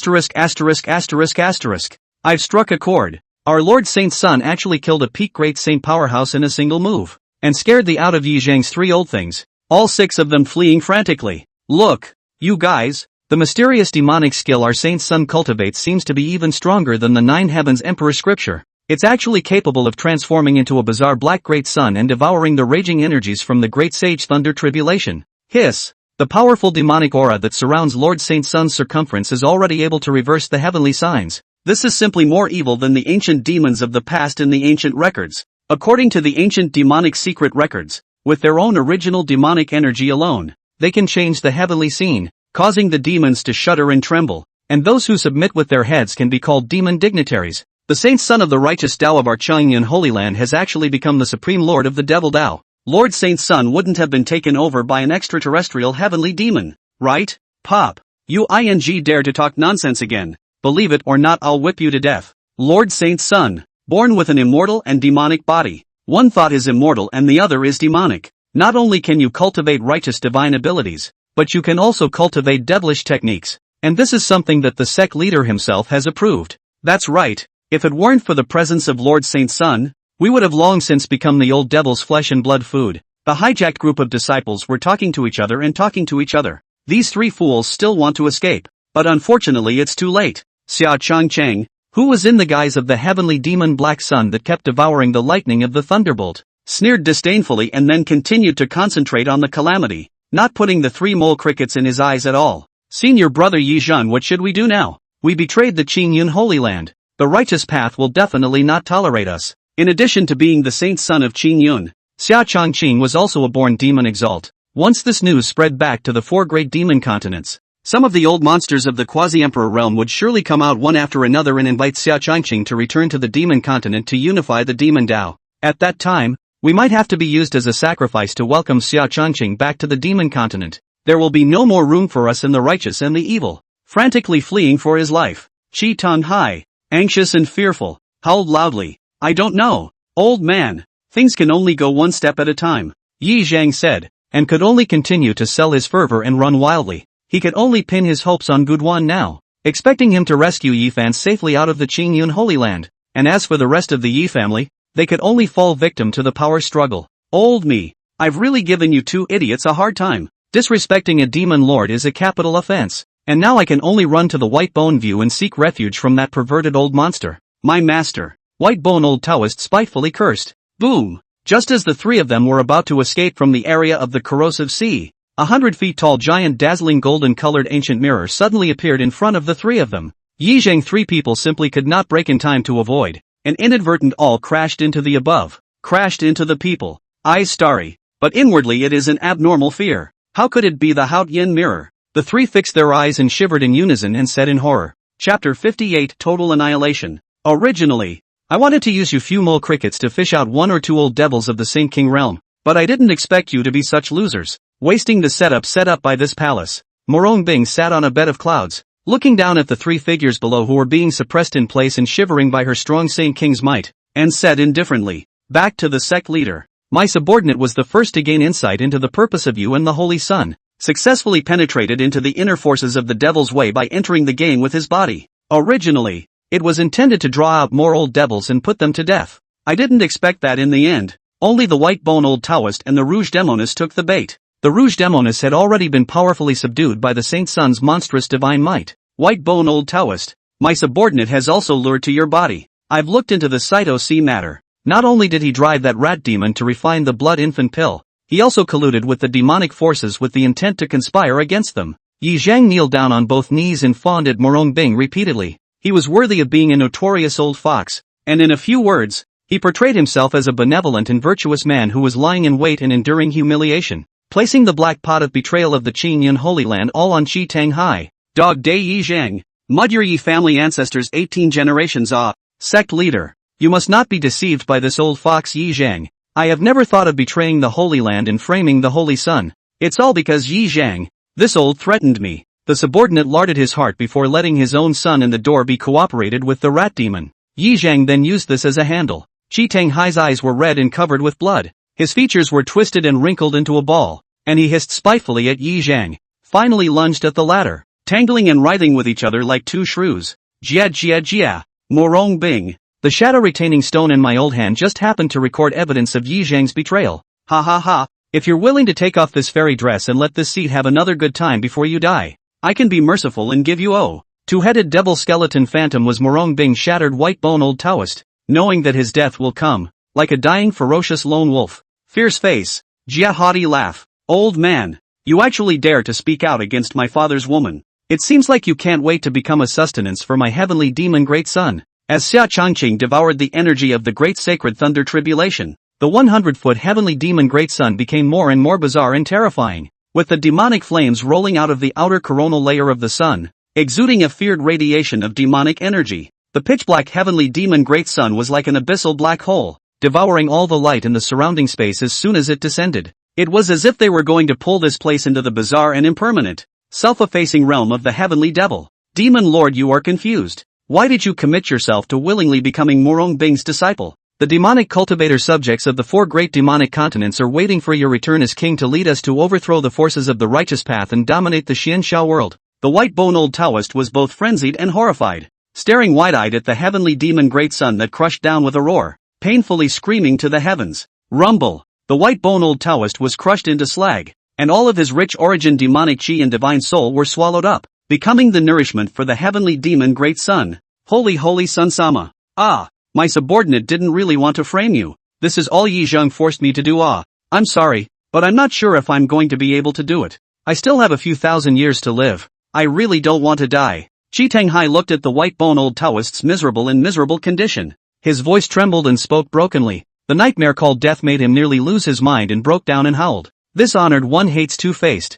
struck a chord. Our Lord Saint's son actually killed a peak great saint powerhouse in a single move, and scared the out of Yi Zhang's three old things, all six of them fleeing frantically. Look, you guys, the mysterious demonic skill our saint's son cultivates seems to be even stronger than the Nine Heavens Emperor scripture. It's actually capable of transforming into a bizarre black great sun and devouring the raging energies from the great sage thunder tribulation. Hiss! The powerful demonic aura that surrounds Lord Saint Sun's circumference is already able to reverse the heavenly signs. This is simply more evil than the ancient demons of the past in the ancient records. According to the ancient demonic secret records, with their own original demonic energy alone, they can change the heavenly scene, causing the demons to shudder and tremble, and those who submit with their heads can be called demon dignitaries. The Saint Son of the righteous Tao of our Changyan Holy Land has actually become the supreme lord of the devil Tao. Lord Saint's son wouldn't have been taken over by an extraterrestrial heavenly demon, right? Pop. You dare to talk nonsense again. Believe it or not, I'll whip you to death. Lord Saint's son, born with an immortal and demonic body. One thought is immortal and the other is demonic. Not only can you cultivate righteous divine abilities, but you can also cultivate devilish techniques. And this is something that the sect leader himself has approved. That's right. If it weren't for the presence of Lord Saint's son, we would have long since become the old devil's flesh and blood food. The hijacked group of disciples were talking to each other and talking to each other. These three fools still want to escape, but unfortunately it's too late. Xia Changqing, who was in the guise of the heavenly demon black sun that kept devouring the lightning of the thunderbolt, sneered disdainfully and then continued to concentrate on the calamity, not putting the three mole crickets in his eyes at all. Senior brother Yi Zhan, what should we do now? We betrayed the Qingyun Holy Land. The righteous path will definitely not tolerate us. In addition to being the saint son of Qingyun, Xia Changqing was also a born demon exalt. Once this news spread back to the four great demon continents, some of the old monsters of the quasi-emperor realm would surely come out one after another and invite Xia Changqing to return to the demon continent to unify the demon Tao. At that time, we might have to be used as a sacrifice to welcome Xia Changqing back to the demon continent. There will be no more room for us in the righteous and the evil. Frantically fleeing for his life, Qi Tong Hai, anxious and fearful, howled loudly. I don't know, old man. Things can only go one step at a time, Yi Zhang said, and could only continue to sell his fervor and run wildly. He could only pin his hopes on Guduan now, expecting him to rescue Yi Fan safely out of the Qingyun Holy Land. And as for the rest of the Yi family, they could only fall victim to the power struggle. Old me, I've really given you two idiots a hard time. Disrespecting a demon lord is a capital offense, and now I can only run to the White Bone View and seek refuge from that perverted old monster. My master, White Bone Old Taoist spitefully cursed. Boom! Just as the three of them were about to escape from the area of the corrosive sea, 100 feet tall giant dazzling golden-colored ancient mirror suddenly appeared in front of the three of them. Yi Zhang three people simply could not break in time to avoid. An inadvertent all crashed into the above, crashed into the people. Eyes starry, but inwardly it is an abnormal fear. How could it be the Haut Yin mirror? The three fixed their eyes and shivered in unison and said in horror. Chapter 58 Total Annihilation. Originally, I wanted to use you few mole crickets to fish out one or two old devils of the Saint King realm, but I didn't expect you to be such losers, wasting the setup set up by this palace. Murong Bing sat on a bed of clouds, looking down at the three figures below who were being suppressed in place and shivering by her strong Saint King's might, and said indifferently, back to the sect leader. My subordinate was the first to gain insight into the purpose of you and the Holy Sun, successfully penetrated into the inner forces of the devil's way by entering the game with his body. Originally, it was intended to draw out more old devils and put them to death. I didn't expect that in the end. Only the White Bone Old Taoist and the Rouge Demoness took the bait. The Rouge Demoness had already been powerfully subdued by the Saint Sun's monstrous divine might. White Bone Old Taoist, my subordinate has also lured to your body. I've looked into the Saito Sea matter. Not only did he drive that rat demon to refine the blood infant pill, he also colluded with the demonic forces with the intent to conspire against them. Yi Zhang kneeled down on both knees and fawned at Murong Bing repeatedly. He was worthy of being a notorious old fox, and in a few words, he portrayed himself as a benevolent and virtuous man who was lying in wait and enduring humiliation, placing the black pot of betrayal of the Qingyun Holy Land all on Qi Tang Hai. Dog Day Yi Zhang, mud your Yi family ancestors 18 generations off. Sect leader, You must not be deceived by this old fox Yi Zhang. I have never thought of betraying the Holy Land and framing the Holy Sun. It's all because Yi Zhang, this old threatened me. The subordinate larded his heart before letting his own son in the door be cooperated with the rat demon. Yi Zhang then used this as a handle. Chi Tanghai's eyes were red and covered with blood. His features were twisted and wrinkled into a ball, and he hissed spitefully at Yi Zhang, finally lunged at the latter, tangling and writhing with each other like two shrews. Jia, Murong Bing. The shadow retaining stone in my old hand just happened to record evidence of Yi Zhang's betrayal. Ha ha ha, if you're willing to take off this fairy dress and let this seat have another good time before you die, I can be merciful and give you two-headed devil skeleton phantom was Murong Bing's shattered white bone old Taoist, knowing that his death will come, like a dying ferocious lone wolf. Fierce face, Jia haughty laugh. Old man, you actually dare to speak out against my father's woman. It seems like you can't wait to become a sustenance for my heavenly demon great son. As Xia Changqing devoured the energy of the great sacred thunder tribulation, the 100-foot heavenly demon great sun became more and more bizarre and terrifying, with the demonic flames rolling out of the outer coronal layer of the sun, exuding a feared radiation of demonic energy. The pitch-black heavenly demon great sun was like an abyssal black hole, devouring all the light in the surrounding space as soon as it descended. It was as if they were going to pull this place into the bizarre and impermanent, self-effacing realm of the heavenly devil. Demon Lord, you are confused. Why did you commit yourself to willingly becoming Murong Bing's disciple? The demonic cultivator subjects of the four great demonic continents are waiting for your return as king to lead us to overthrow the forces of the righteous path and dominate the Xianxia world. The white bone old Taoist was both frenzied and horrified, staring wide-eyed at the heavenly demon great sun that crushed down with a roar, painfully screaming to the heavens. Rumble! The white bone old Taoist was crushed into slag, and all of his rich origin demonic chi and divine soul were swallowed up, becoming the nourishment for the heavenly demon great sun. Holy Sun Sama. Ah, my subordinate didn't really want to frame you. This is all Yi Zhang forced me to do. I'm sorry, but I'm not sure if I'm going to be able to do it. I still have a few thousand years to live. I really don't want to die. Chi Tanghai looked at the white bone old Taoist's miserable condition. His voice trembled and spoke brokenly. The nightmare called death made him nearly lose his mind and broke down and howled. This honored one hates two-faced,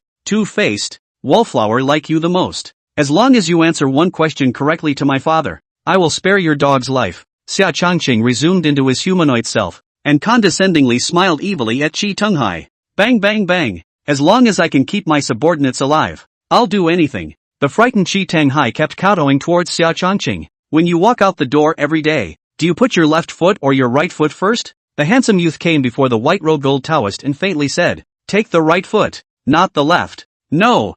wallflower like you the most. As long as you answer one question correctly to my father, I will spare your dog's life. Xia Changqing resumed into his humanoid self, and condescendingly smiled evilly at Chi Tanghai. Bang bang bang, as long as I can keep my subordinates alive, I'll do anything. The frightened Chi Tanghai kept kowtowing towards Xia Changqing. When you walk out the door every day, do you put your left foot or your right foot first? The handsome youth came before the white-robed old Taoist and faintly said, take the right foot, not the left. No.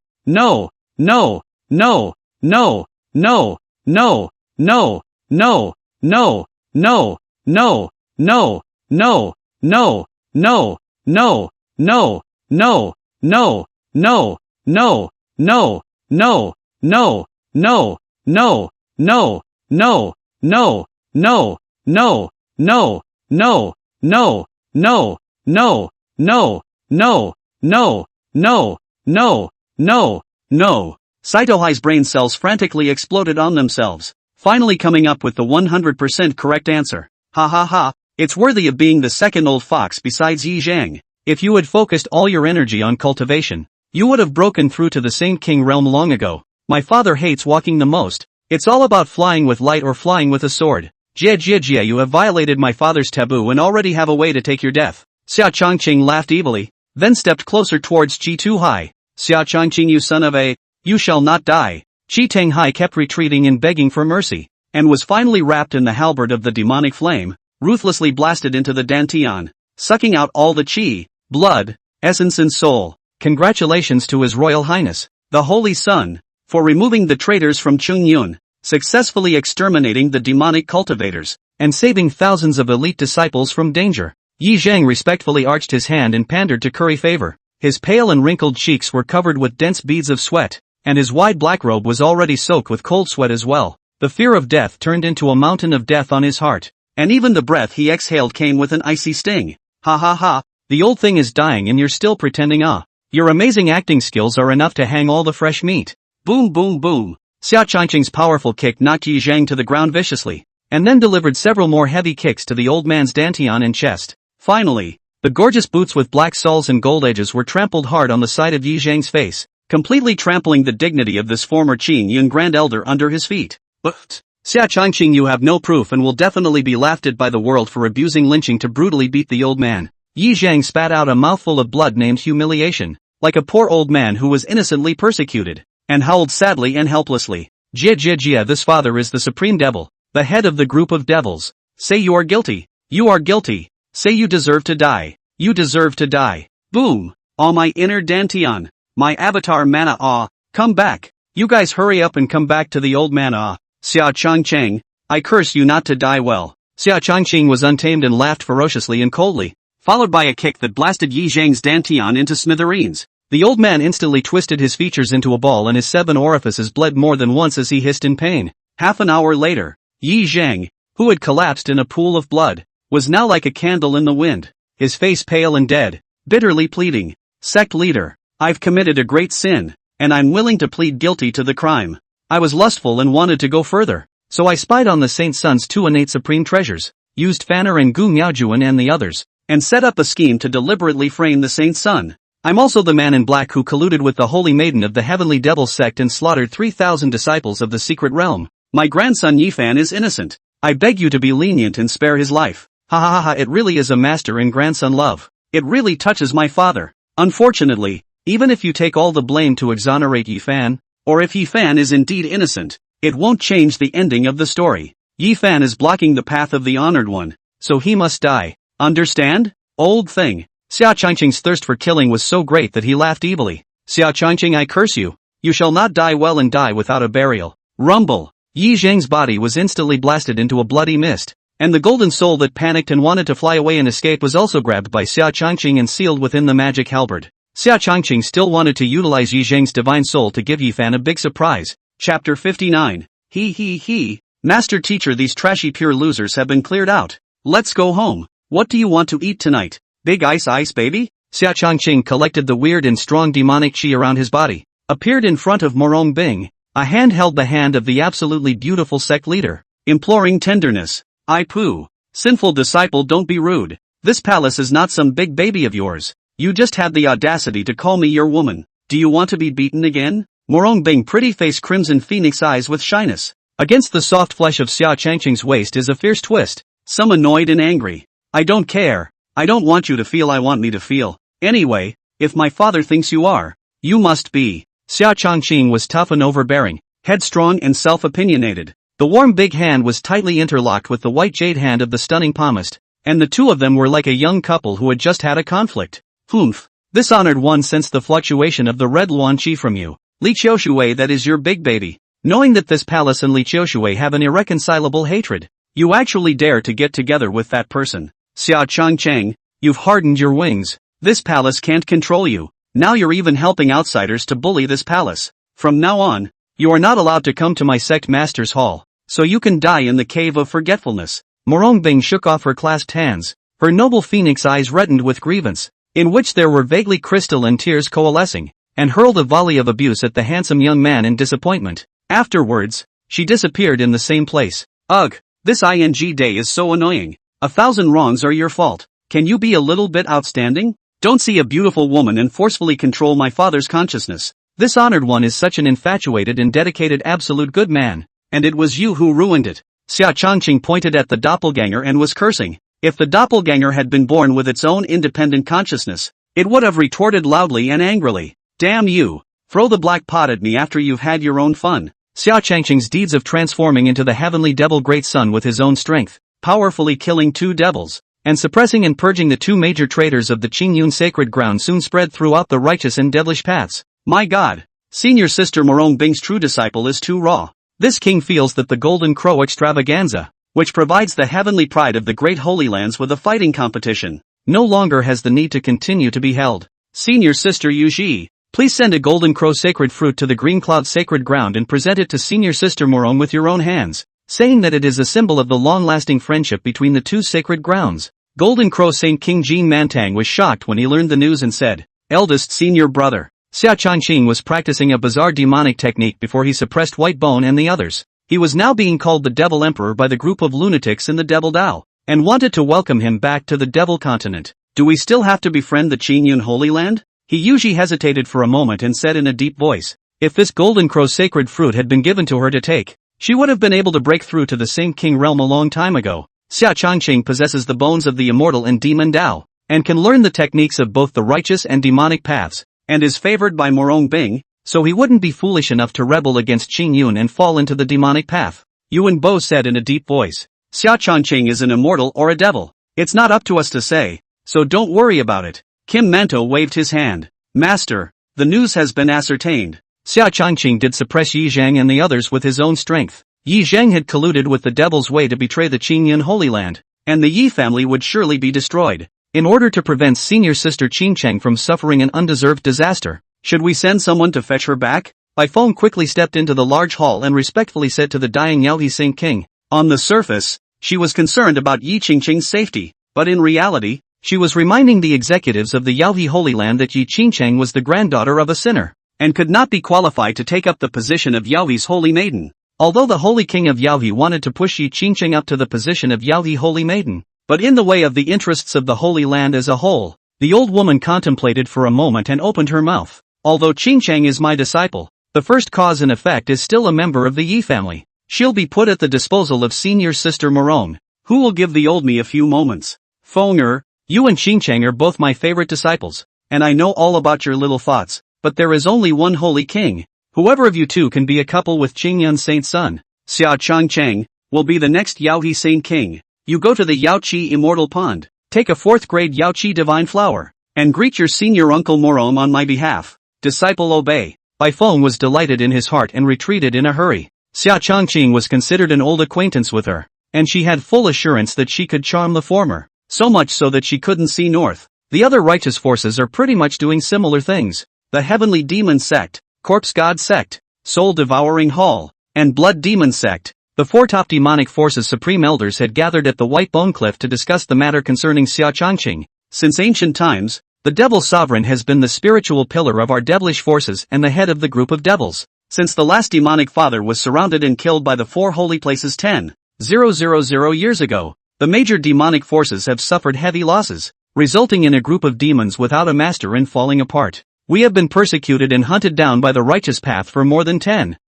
Saitohai's brain cells frantically exploded on themselves, finally coming up with the 100% correct answer. Ha ha ha, it's worthy of being the second old fox besides Yi Zhang. If you had focused all your energy on cultivation, you would have broken through to the Saint King realm long ago. My father hates walking the most. It's all about flying with light or flying with a sword. Jia, you have violated my father's taboo and already have a way to take your death. Xia Changqing laughed evilly, then stepped closer towards Chi Tuhai. Xia Changqing, you son of a, you shall not die. Chi Tanghai kept retreating and begging for mercy, and was finally wrapped in the halberd of the demonic flame, ruthlessly blasted into the dantian, sucking out all the chi, blood, essence and soul. Congratulations to His Royal Highness, the Holy Sun, for removing the traitors from Chungyun, successfully exterminating the demonic cultivators, and saving thousands of elite disciples from danger. Yi Zhang respectfully arched his hand and pandered to curry favor. His pale and wrinkled cheeks were covered with dense beads of sweat, and his wide black robe was already soaked with cold sweat as well. The fear of death turned into a mountain of death on his heart, and even the breath he exhaled came with an icy sting. Ha ha ha, the old thing is dying and you're still pretending. Your amazing acting skills are enough to hang all the fresh meat. Boom boom boom. Xia Changqing's powerful kick knocked Yi Zhang to the ground viciously, and then delivered several more heavy kicks to the old man's dantian and chest. Finally, the gorgeous boots with black soles and gold edges were trampled hard on the side of Yi Zhang's face, completely trampling the dignity of this former Qing Yun Grand Elder under his feet. But Xia Changqing, you have no proof and will definitely be laughed at by the world for abusing lynching to brutally beat the old man. Yi Zhang spat out a mouthful of blood named humiliation, like a poor old man who was innocently persecuted, and howled sadly and helplessly. Jia Jia Jia, this father is the supreme devil, the head of the group of devils. Say you are guilty. You are guilty. Say you deserve to die. You deserve to die. Boom. All my inner Dantian. My avatar mana come back. You guys hurry up and come back to the old man Xia Changqing, I curse you not to die well. Xia Changqing was untamed and laughed ferociously and coldly, followed by a kick that blasted Yi Zhang's Dantian into smithereens. The old man instantly twisted his features into a ball and his 7 orifices bled more than once as he hissed in pain. Half an hour later, Yi Zhang, who had collapsed in a pool of blood, was now like a candle in the wind, his face pale and dead, bitterly pleading, "Sect leader, I've committed a great sin, and I'm willing to plead guilty to the crime. I was lustful and wanted to go further, so I spied on the Saint Sun's 2 innate supreme treasures, used Fanner and Gu Miaojun and the others, and set up a scheme to deliberately frame the Saint Sun. I'm also the man in black who colluded with the Holy Maiden of the Heavenly Devil sect and slaughtered 3,000 disciples of the secret realm. My grandson Ye Fan is innocent. I beg you to be lenient and spare his life." Ha ha ha ha, it really is a master and grandson love. It really touches my father. Unfortunately, even if you take all the blame to exonerate Ye Fan, or if Ye Fan is indeed innocent, it won't change the ending of the story. Ye Fan is blocking the path of the honored one, so he must die. Understand? Old thing. Xia Changqing's thirst for killing was so great that he laughed evilly. Xia Changqing, I curse you. You shall not die well and die without a burial. Rumble. Yi Zhang's body was instantly blasted into a bloody mist, and the golden soul that panicked and wanted to fly away and escape was also grabbed by Xia Changqing and sealed within the magic halberd. Xia Changqing still wanted to utilize Yi Zhang's divine soul to give Ye Fan a big surprise. Chapter 59. He. Master teacher, these trashy pure losers have been cleared out. Let's go home. What do you want to eat tonight? Big ice baby? Xia Changqing collected the weird and strong demonic chi around his body, appeared in front of Murong Bing. A hand held the hand of the absolutely beautiful sect leader, imploring tenderness. I poo. Sinful disciple, don't be rude. This palace is not some big baby of yours. You just had the audacity to call me your woman. Do you want to be beaten again? Murong Bing, pretty face, crimson phoenix eyes with shyness. Against the soft flesh of Xia Changqing's waist is a fierce twist, some annoyed and angry. I don't care. I don't want you to feel, I want me to feel. Anyway, if my father thinks you are, you must be. Xia Changqing was tough and overbearing, headstrong and self-opinionated. The warm big hand was tightly interlocked with the white jade hand of the stunning palmist, and the two of them were like a young couple who had just had a conflict. Humph. This honored one sensed the fluctuation of the red Luan Qi from you. Li Qiushui, that is your big baby. Knowing that this palace and Li Qiushui have an irreconcilable hatred, you actually dare to get together with that person. Xia Changqing, you've hardened your wings. This palace can't control you. Now you're even helping outsiders to bully this palace. From now on, you are not allowed to come to my sect master's hall, so you can die in the cave of forgetfulness. Murong Bing shook off her clasped hands, her noble phoenix eyes reddened with grievance, in which there were vaguely crystalline tears coalescing, and hurled a volley of abuse at the handsome young man in disappointment. Afterwards, she disappeared in the same place. Ugh, this ing day is so annoying. 1,000 wrongs are your fault. Can you be a little bit outstanding? Don't see a beautiful woman and forcefully control my father's consciousness. This honored one is such an infatuated and dedicated absolute good man, and it was you who ruined it. Xia Changqing pointed at the doppelganger and was cursing. If the doppelganger had been born with its own independent consciousness, it would have retorted loudly and angrily. Damn you! Throw the black pot at me after you've had your own fun. Xia Changqing's deeds of transforming into the heavenly devil great son with his own strength, powerfully killing 2 devils, and suppressing and purging the 2 major traitors of the Qingyun sacred ground soon spread throughout the righteous and devilish paths. My God! Senior sister Murong Bing's true disciple is too raw. This king feels that the Golden Crow extravaganza, which provides the heavenly pride of the great Holy Lands with a fighting competition, no longer has the need to continue to be held. Senior sister Yuji, please send a Golden Crow sacred fruit to the Green Cloud sacred ground and present it to senior sister Murong with your own hands, saying that it is a symbol of the long-lasting friendship between the 2 sacred grounds. Golden Crow Saint King Jin Mantang was shocked when he learned the news and said, eldest senior brother. Xia Changqing was practicing a bizarre demonic technique before he suppressed White Bone and the others. He was now being called the Devil Emperor by the group of lunatics in the Devil Dao, and wanted to welcome him back to the Devil Continent. Do we still have to befriend the Qingyun Holy Land? He Yuji hesitated for a moment and said in a deep voice, if this Golden Crow sacred fruit had been given to her to take, She would have been able to break through to the Sing King realm a long time ago. Xia Changqing possesses the bones of the immortal and demon Dao, and can learn the techniques of both the righteous and demonic paths, and is favored by Murong Bing, so he wouldn't be foolish enough to rebel against Qing Yun and fall into the demonic path. Yuan Bo said in a deep voice. Xia Changqing is an immortal or a devil. It's not up to us to say, so don't worry about it. Kim Manto waved his hand. Master, the news has been ascertained. Xia Changqing did suppress Yi Zhang and the others with his own strength. Yi Zhang had colluded with the Devil's Way to betray the Qingyun Holy Land, and the Yi family would surely be destroyed. In order to prevent senior sister Qingcheng from suffering an undeserved disaster, should we send someone to fetch her back? Bai Feng quickly stepped into the large hall and respectfully said to the dying Yaohe Sing King. On the surface, she was concerned about Yi Qingcheng's safety, but in reality, she was reminding the executives of the Yaohe Holy Land that Yi Qingcheng was the granddaughter of a sinner, and could not be qualified to take up the position of Yaohe's holy maiden. Although the Holy King of Yaohe wanted to push Yi Qingcheng up to the position of Yaohe Holy Maiden, but in the way of the interests of the Holy Land as a whole, the old woman contemplated for a moment and opened her mouth. Although Qingcheng is my disciple, the first cause and effect is still a member of the Yi family. She'll be put at the disposal of senior sister Murong, who will give the old me a few moments. Feng you and Qingcheng are both my favorite disciples, and I know all about your little thoughts, but there is only one Holy King. Whoever of you two can be a couple with Qingyun Saint's son, Xia Changcheng, will be the next Yaohe Saint King. You go to the Yaoqi Immortal Pond, take a 4th grade Yaoqi Divine Flower, and greet your senior uncle Murong on my behalf. Disciple obey. Bai Feng was delighted in his heart and retreated in a hurry. Xia Changqing was considered an old acquaintance with her, and she had full assurance that she could charm the former, so much so that she couldn't see north. The other righteous forces are pretty much doing similar things. The Heavenly Demon Sect, Corpse God Sect, Soul Devouring Hall, and Blood Demon Sect. The 4 top demonic forces supreme elders had gathered at the White Bone Cliff to discuss the matter concerning Xia Changqing. Since ancient times, the Devil Sovereign has been the spiritual pillar of our devilish forces and the head of the group of devils. Since the last demonic father was surrounded and killed by the 4 holy places 10,000 years ago, the major demonic forces have suffered heavy losses, resulting in a group of demons without a master and falling apart. We have been persecuted and hunted down by the righteous path for more than 10,000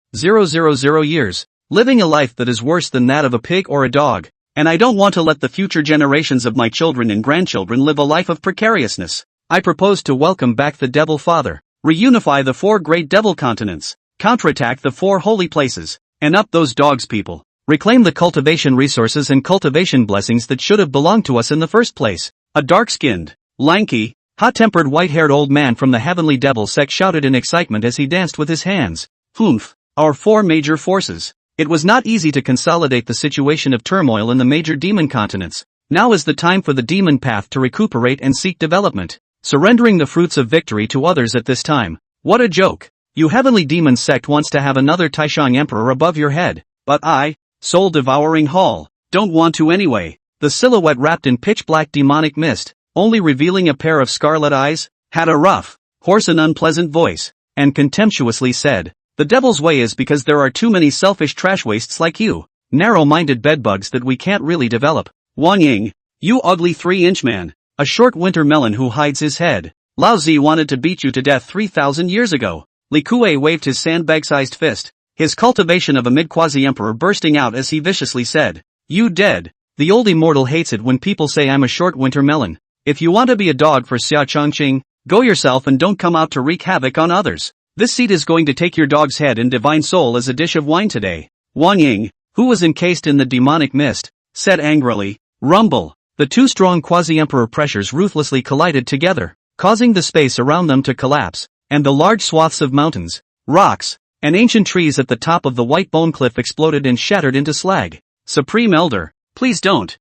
years, living a life that is worse than that of a pig or a dog, and I don't want to let the future generations of my children and grandchildren live a life of precariousness. I propose to welcome back the Devil Father, reunify the 4 great devil continents, counterattack the 4 holy places, and up those dogs people, reclaim the cultivation resources and cultivation blessings that should have belonged to us in the first place. A dark-skinned, lanky, hot-tempered white-haired old man from the Heavenly Devil Sect shouted in excitement as he danced with his hands. Humph, our 4 major forces. It was not easy to consolidate the situation of turmoil in the major demon continents. Now is the time for the demon path to recuperate and seek development, surrendering the fruits of victory to others at this time. What a joke. You Heavenly Demon Sect wants to have another Taishang Emperor above your head, but I, Soul Devouring Hall, don't want to anyway. The silhouette wrapped in pitch-black demonic mist, only revealing a pair of scarlet eyes, had a rough, hoarse and unpleasant voice, and contemptuously said, "The devil's way is because there are too many selfish trash wastes like you, narrow-minded bedbugs that we can't really develop. Wang Ying, you ugly 3-inch man, a short winter melon who hides his head. Lao Zi wanted to beat you to death 3,000 years ago." Li Kuei waved his sandbag-sized fist, his cultivation of a mid-quasi-emperor bursting out as he viciously said, "You dead. The old immortal hates it when people say I'm a short winter melon. If you want to be a dog for Xia Changqing, go yourself and don't come out to wreak havoc on others. This seed is going to take your dog's head and divine soul as a dish of wine today." Wang Ying, who was encased in the demonic mist, said angrily, "Rumble." The 2 strong quasi-emperor pressures ruthlessly collided together, causing the space around them to collapse, and the large swaths of mountains, rocks, and ancient trees at the top of the White Bone Cliff exploded and shattered into slag. Supreme Elder, please don't.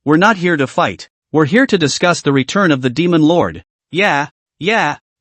We're not here to fight. We're here to discuss the return of the Demon Lord. Yeah.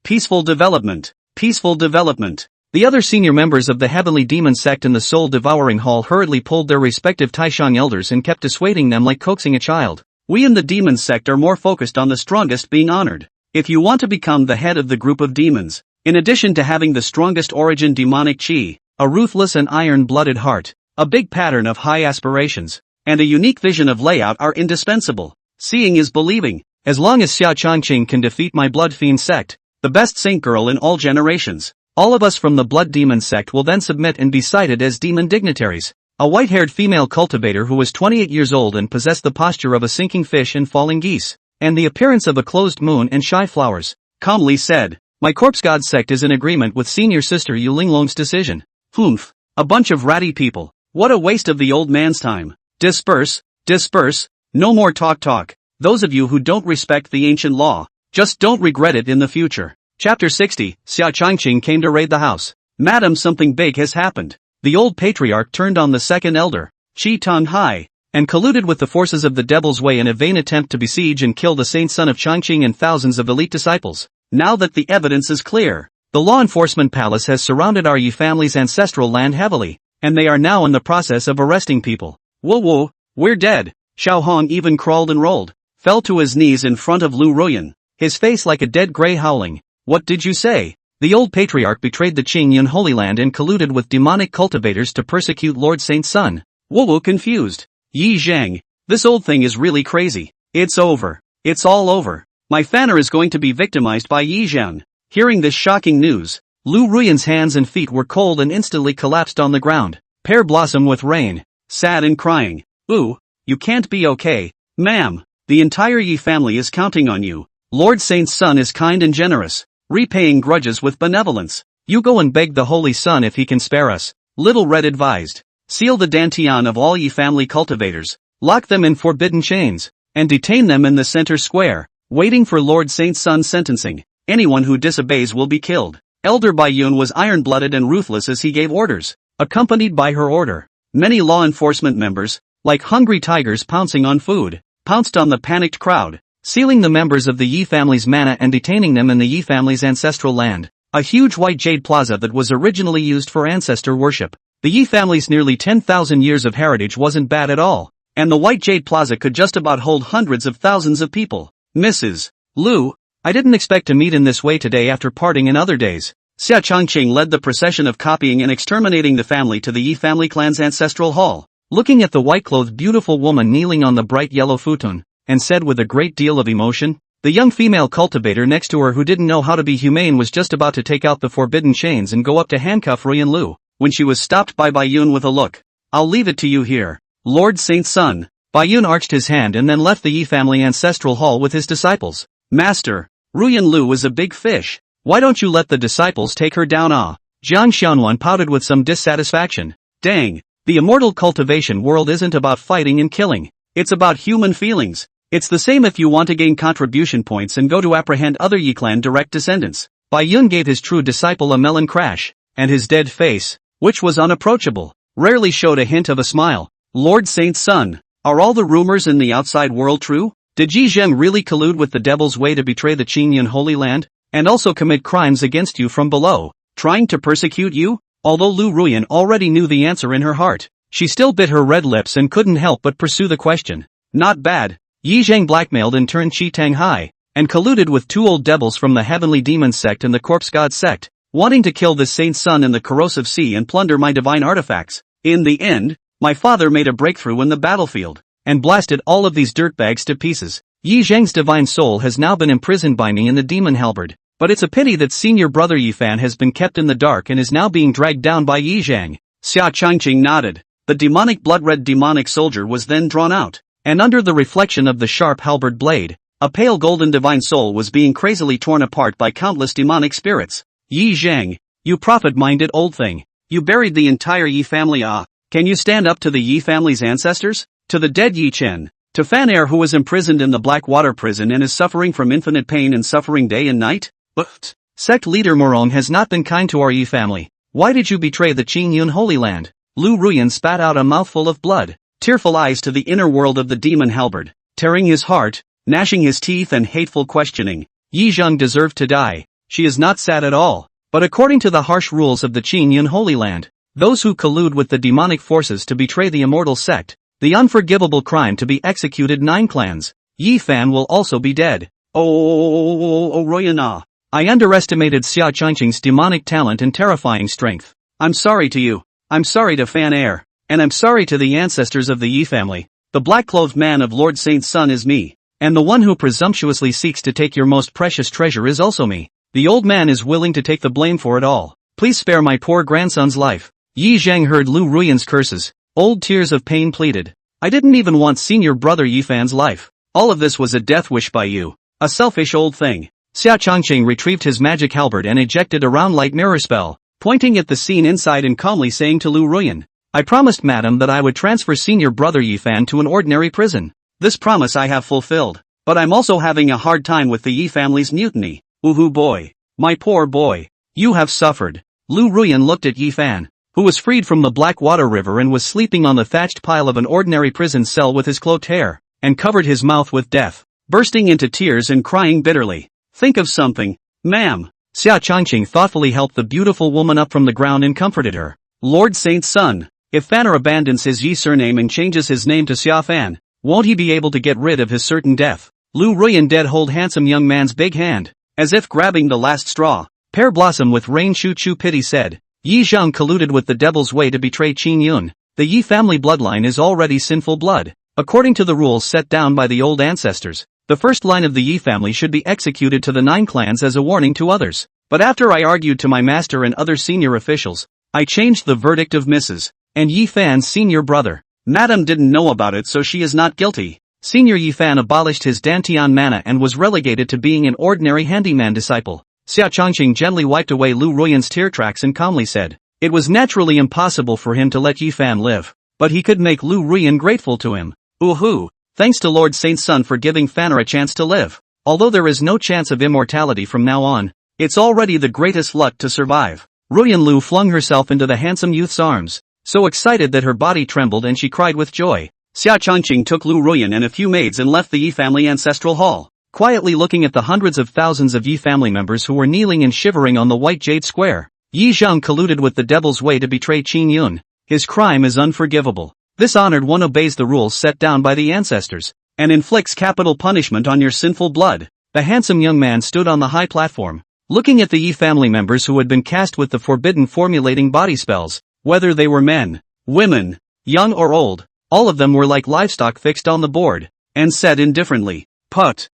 Peaceful development. The other senior members of the Heavenly Demon Sect in the Soul Devouring Hall hurriedly pulled their respective Taishang elders and kept dissuading them like coaxing a child. We in the Demon Sect are more focused on the strongest being honored. If you want to become the head of the group of demons, in addition to having the strongest origin demonic chi, a ruthless and iron-blooded heart, a big pattern of high aspirations, and a unique vision of layout are indispensable. Seeing is believing. As long as Xia Changqing can defeat my blood fiend sect, the best saint girl in all generations, All of us from the Blood Demon sect will then submit and be cited as demon dignitaries. A white-haired female cultivator who was 28 years old and possessed the posture of a sinking fish and falling geese, and the appearance of a closed moon and shy flowers, calmly said, "My corpse god sect is in agreement with senior sister Yu Linglong's decision." Humph. A bunch of ratty people. What a waste of the old man's time. Disperse, disperse, no more talk. Those of you who don't respect the ancient law, just don't regret it in the future. Chapter 60, Xia Changqing came to raid the house. "Madam, something big has happened." The old patriarch turned on the second elder, Qi Tong Hai, and colluded with the forces of the Devil's Way in a vain attempt to besiege and kill the saint son of Changqing and thousands of elite disciples. Now that the evidence is clear, the law enforcement palace has surrounded our Yi family's ancestral land heavily, and they are now in the process of arresting people. Whoa, we're dead. Xiao Hong even crawled and rolled, fell to his knees in front of Lu Ruyan, his face like a dead gray howling. "What did you say?" The old patriarch betrayed the Qingyun Holy Land and colluded with demonic cultivators to persecute Lord Saint's son. Wu confused. "Yi Zhang, this old thing is really crazy. It's over. It's all over. My fanner is going to be victimized by Yi Zhang." Hearing this shocking news, Lu Ruyan's hands and feet were cold and instantly collapsed on the ground. Pear blossom with rain, sad and crying. "Ooh, you can't be okay, ma'am. The entire Yi family is counting on you. Lord Saint's son is kind and generous, repaying grudges with benevolence. You go and beg the Holy Son if he can spare us." Little Red advised. "Seal the dantian of all Yi family cultivators, lock them in forbidden chains, and detain them in the center square, waiting for Lord Saint's son's sentencing. Anyone who disobeys will be killed." Elder Baiyun was iron-blooded and ruthless as he gave orders. Accompanied by her order, many law enforcement members, like hungry tigers pouncing on food, pounced on the panicked crowd, sealing the members of the Yi family's mana and detaining them in the Yi family's ancestral land, a huge white jade plaza that was originally used for ancestor worship. The Yi family's nearly 10,000 years of heritage wasn't bad at all, and the white jade plaza could just about hold hundreds of thousands of people. "Mrs. Lu, I didn't expect to meet in this way today after parting in other days." Xia Changqing led the procession of copying and exterminating the family to the Yi family clan's ancestral hall, looking at the white-clothed beautiful woman kneeling on the bright yellow futon, and said with a great deal of emotion, the young female cultivator next to her who didn't know how to be humane was just about to take out the forbidden chains and go up to handcuff Ruyan Lu, when she was stopped by Baiyun with a look. "I'll leave it to you here, Lord Saint's son." Baiyun arched his hand and then left the Yi family ancestral hall with his disciples. "Master, Ruyan Lu is a big fish. Why don't you let the disciples take her down?" Jiang Xianwan pouted with some dissatisfaction. "Dang, the immortal cultivation world isn't about fighting and killing. It's about human feelings. It's the same if you want to gain contribution points and go to apprehend other Yi clan direct descendants." Baiyun gave his true disciple a melon crash, and his dead face, which was unapproachable, rarely showed a hint of a smile. "Lord Saint's son, are all the rumors in the outside world true? Did Yi Zheng really collude with the Devil's Way to betray the Qingyun Holy Land, and also commit crimes against you from below, trying to persecute you?" Although Lu Ruyan already knew the answer in her heart, she still bit her red lips and couldn't help but pursue the question. "Not bad. Yi Zheng blackmailed and turned Qi Tang Hai, and colluded with two old devils from the Heavenly Demon sect and the Corpse God sect, wanting to kill this saint's son in the corrosive sea and plunder my divine artifacts. In the end, my father made a breakthrough in the battlefield, and blasted all of these dirtbags to pieces. Yi Zheng's divine soul has now been imprisoned by me in the demon halberd, but it's a pity that senior brother Yi Fan has been kept in the dark and is now being dragged down by Yi Zheng." Xia Changqing nodded. The demonic blood-red demonic soldier was then drawn out, and under the reflection of the sharp halberd blade, a pale golden divine soul was being crazily torn apart by countless demonic spirits. "Yi Zheng, you profit-minded old thing. You buried the entire Yi family. Can you stand up to the Yi family's ancestors? To the dead Yi Chen? To Fan Air, who is imprisoned in the Black Water prison and is suffering from infinite pain and suffering day and night? But sect leader Murong has not been kind to our Yi family. Why did you betray the Qingyun Holy Land?" Lu Ruyan spat out a mouthful of blood, tearful eyes to the inner world of the demon halberd, tearing his heart, gnashing his teeth and hateful questioning. Yi Zheng deserved to die. She is not sad at all, but according to the harsh rules of the Qingyun Holy Land, those who collude with the demonic forces to betray the immortal sect, the unforgivable crime to be executed 9 clans, Yi Fan will also be dead. Oh, Royana. I underestimated Xia Changqing's demonic talent and terrifying strength. I'm sorry to you. I'm sorry to Fan Air. And I'm sorry to the ancestors of the Yi family. The black-clothed man of Lord Saint's son is me. And the one who presumptuously seeks to take your most precious treasure is also me. The old man is willing to take the blame for it all. Please spare my poor grandson's life. Yi Zhang heard Lu Ruyan's curses. Old tears of pain pleaded. I didn't even want senior brother Yi Fan's life. All of this was a death wish by you. A selfish old thing. Xia Chongqing retrieved his magic halberd and ejected a round light mirror spell, pointing at the scene inside and calmly saying to Lu Ruyan, I promised madam that I would transfer senior brother Yi Fan to an ordinary prison. This promise I have fulfilled, but I'm also having a hard time with the Yi family's mutiny. Woohoo boy. My poor boy. You have suffered. Lu Ruyan looked at Yi Fan, who was freed from the Black Water River and was sleeping on the thatched pile of an ordinary prison cell with his cloaked hair, and covered his mouth with death, bursting into tears and crying bitterly. Think of something, ma'am. Xia Chongqing thoughtfully helped the beautiful woman up from the ground and comforted her. Lord Saint's son, if Fanner abandons his Yi surname and changes his name to Xia Fan, won't he be able to get rid of his certain death? Lu Ruyan dead hold handsome young man's big hand, as if grabbing the last straw. Pear Blossom with Rain Chu Chu pity said, Yi Zhang colluded with the devil's way to betray Qin Yun. The Yi family bloodline is already sinful blood. According to the rules set down by the old ancestors, the first line of the Yi family should be executed to the 9 clans as a warning to others. But after I argued to my master and other senior officials, I changed the verdict of Mrs. and Yi Fan's senior brother. Madam didn't know about it, so she is not guilty. Senior Yi Fan abolished his Dantian mana and was relegated to being an ordinary handyman disciple. Xia Chongqing gently wiped away Lu Ruyan's tear tracks and calmly said, it was naturally impossible for him to let Yi Fan live, but he could make Lu Ruyan grateful to him. Ooh, thanks to Lord Saint's son for giving Fanner a chance to live. Although there is no chance of immortality from now on, it's already the greatest luck to survive. Ruyan Lu flung herself into the handsome youth's arms, so excited that her body trembled and she cried with joy. Xia Chongqing took Lu Ruyan and a few maids and left the Yi family ancestral hall, quietly looking at the hundreds of thousands of Yi family members who were kneeling and shivering on the white jade square. Yi Zhang colluded with the devil's way to betray Qin Yun. His crime is unforgivable. This honored one obeys the rules set down by the ancestors, and inflicts capital punishment on your sinful blood. The handsome young man stood on the high platform, looking at the Yi family members who had been cast with the forbidden formulating body spells, whether they were men, women, young or old. All of them were like livestock fixed on the board, and said indifferently, Put.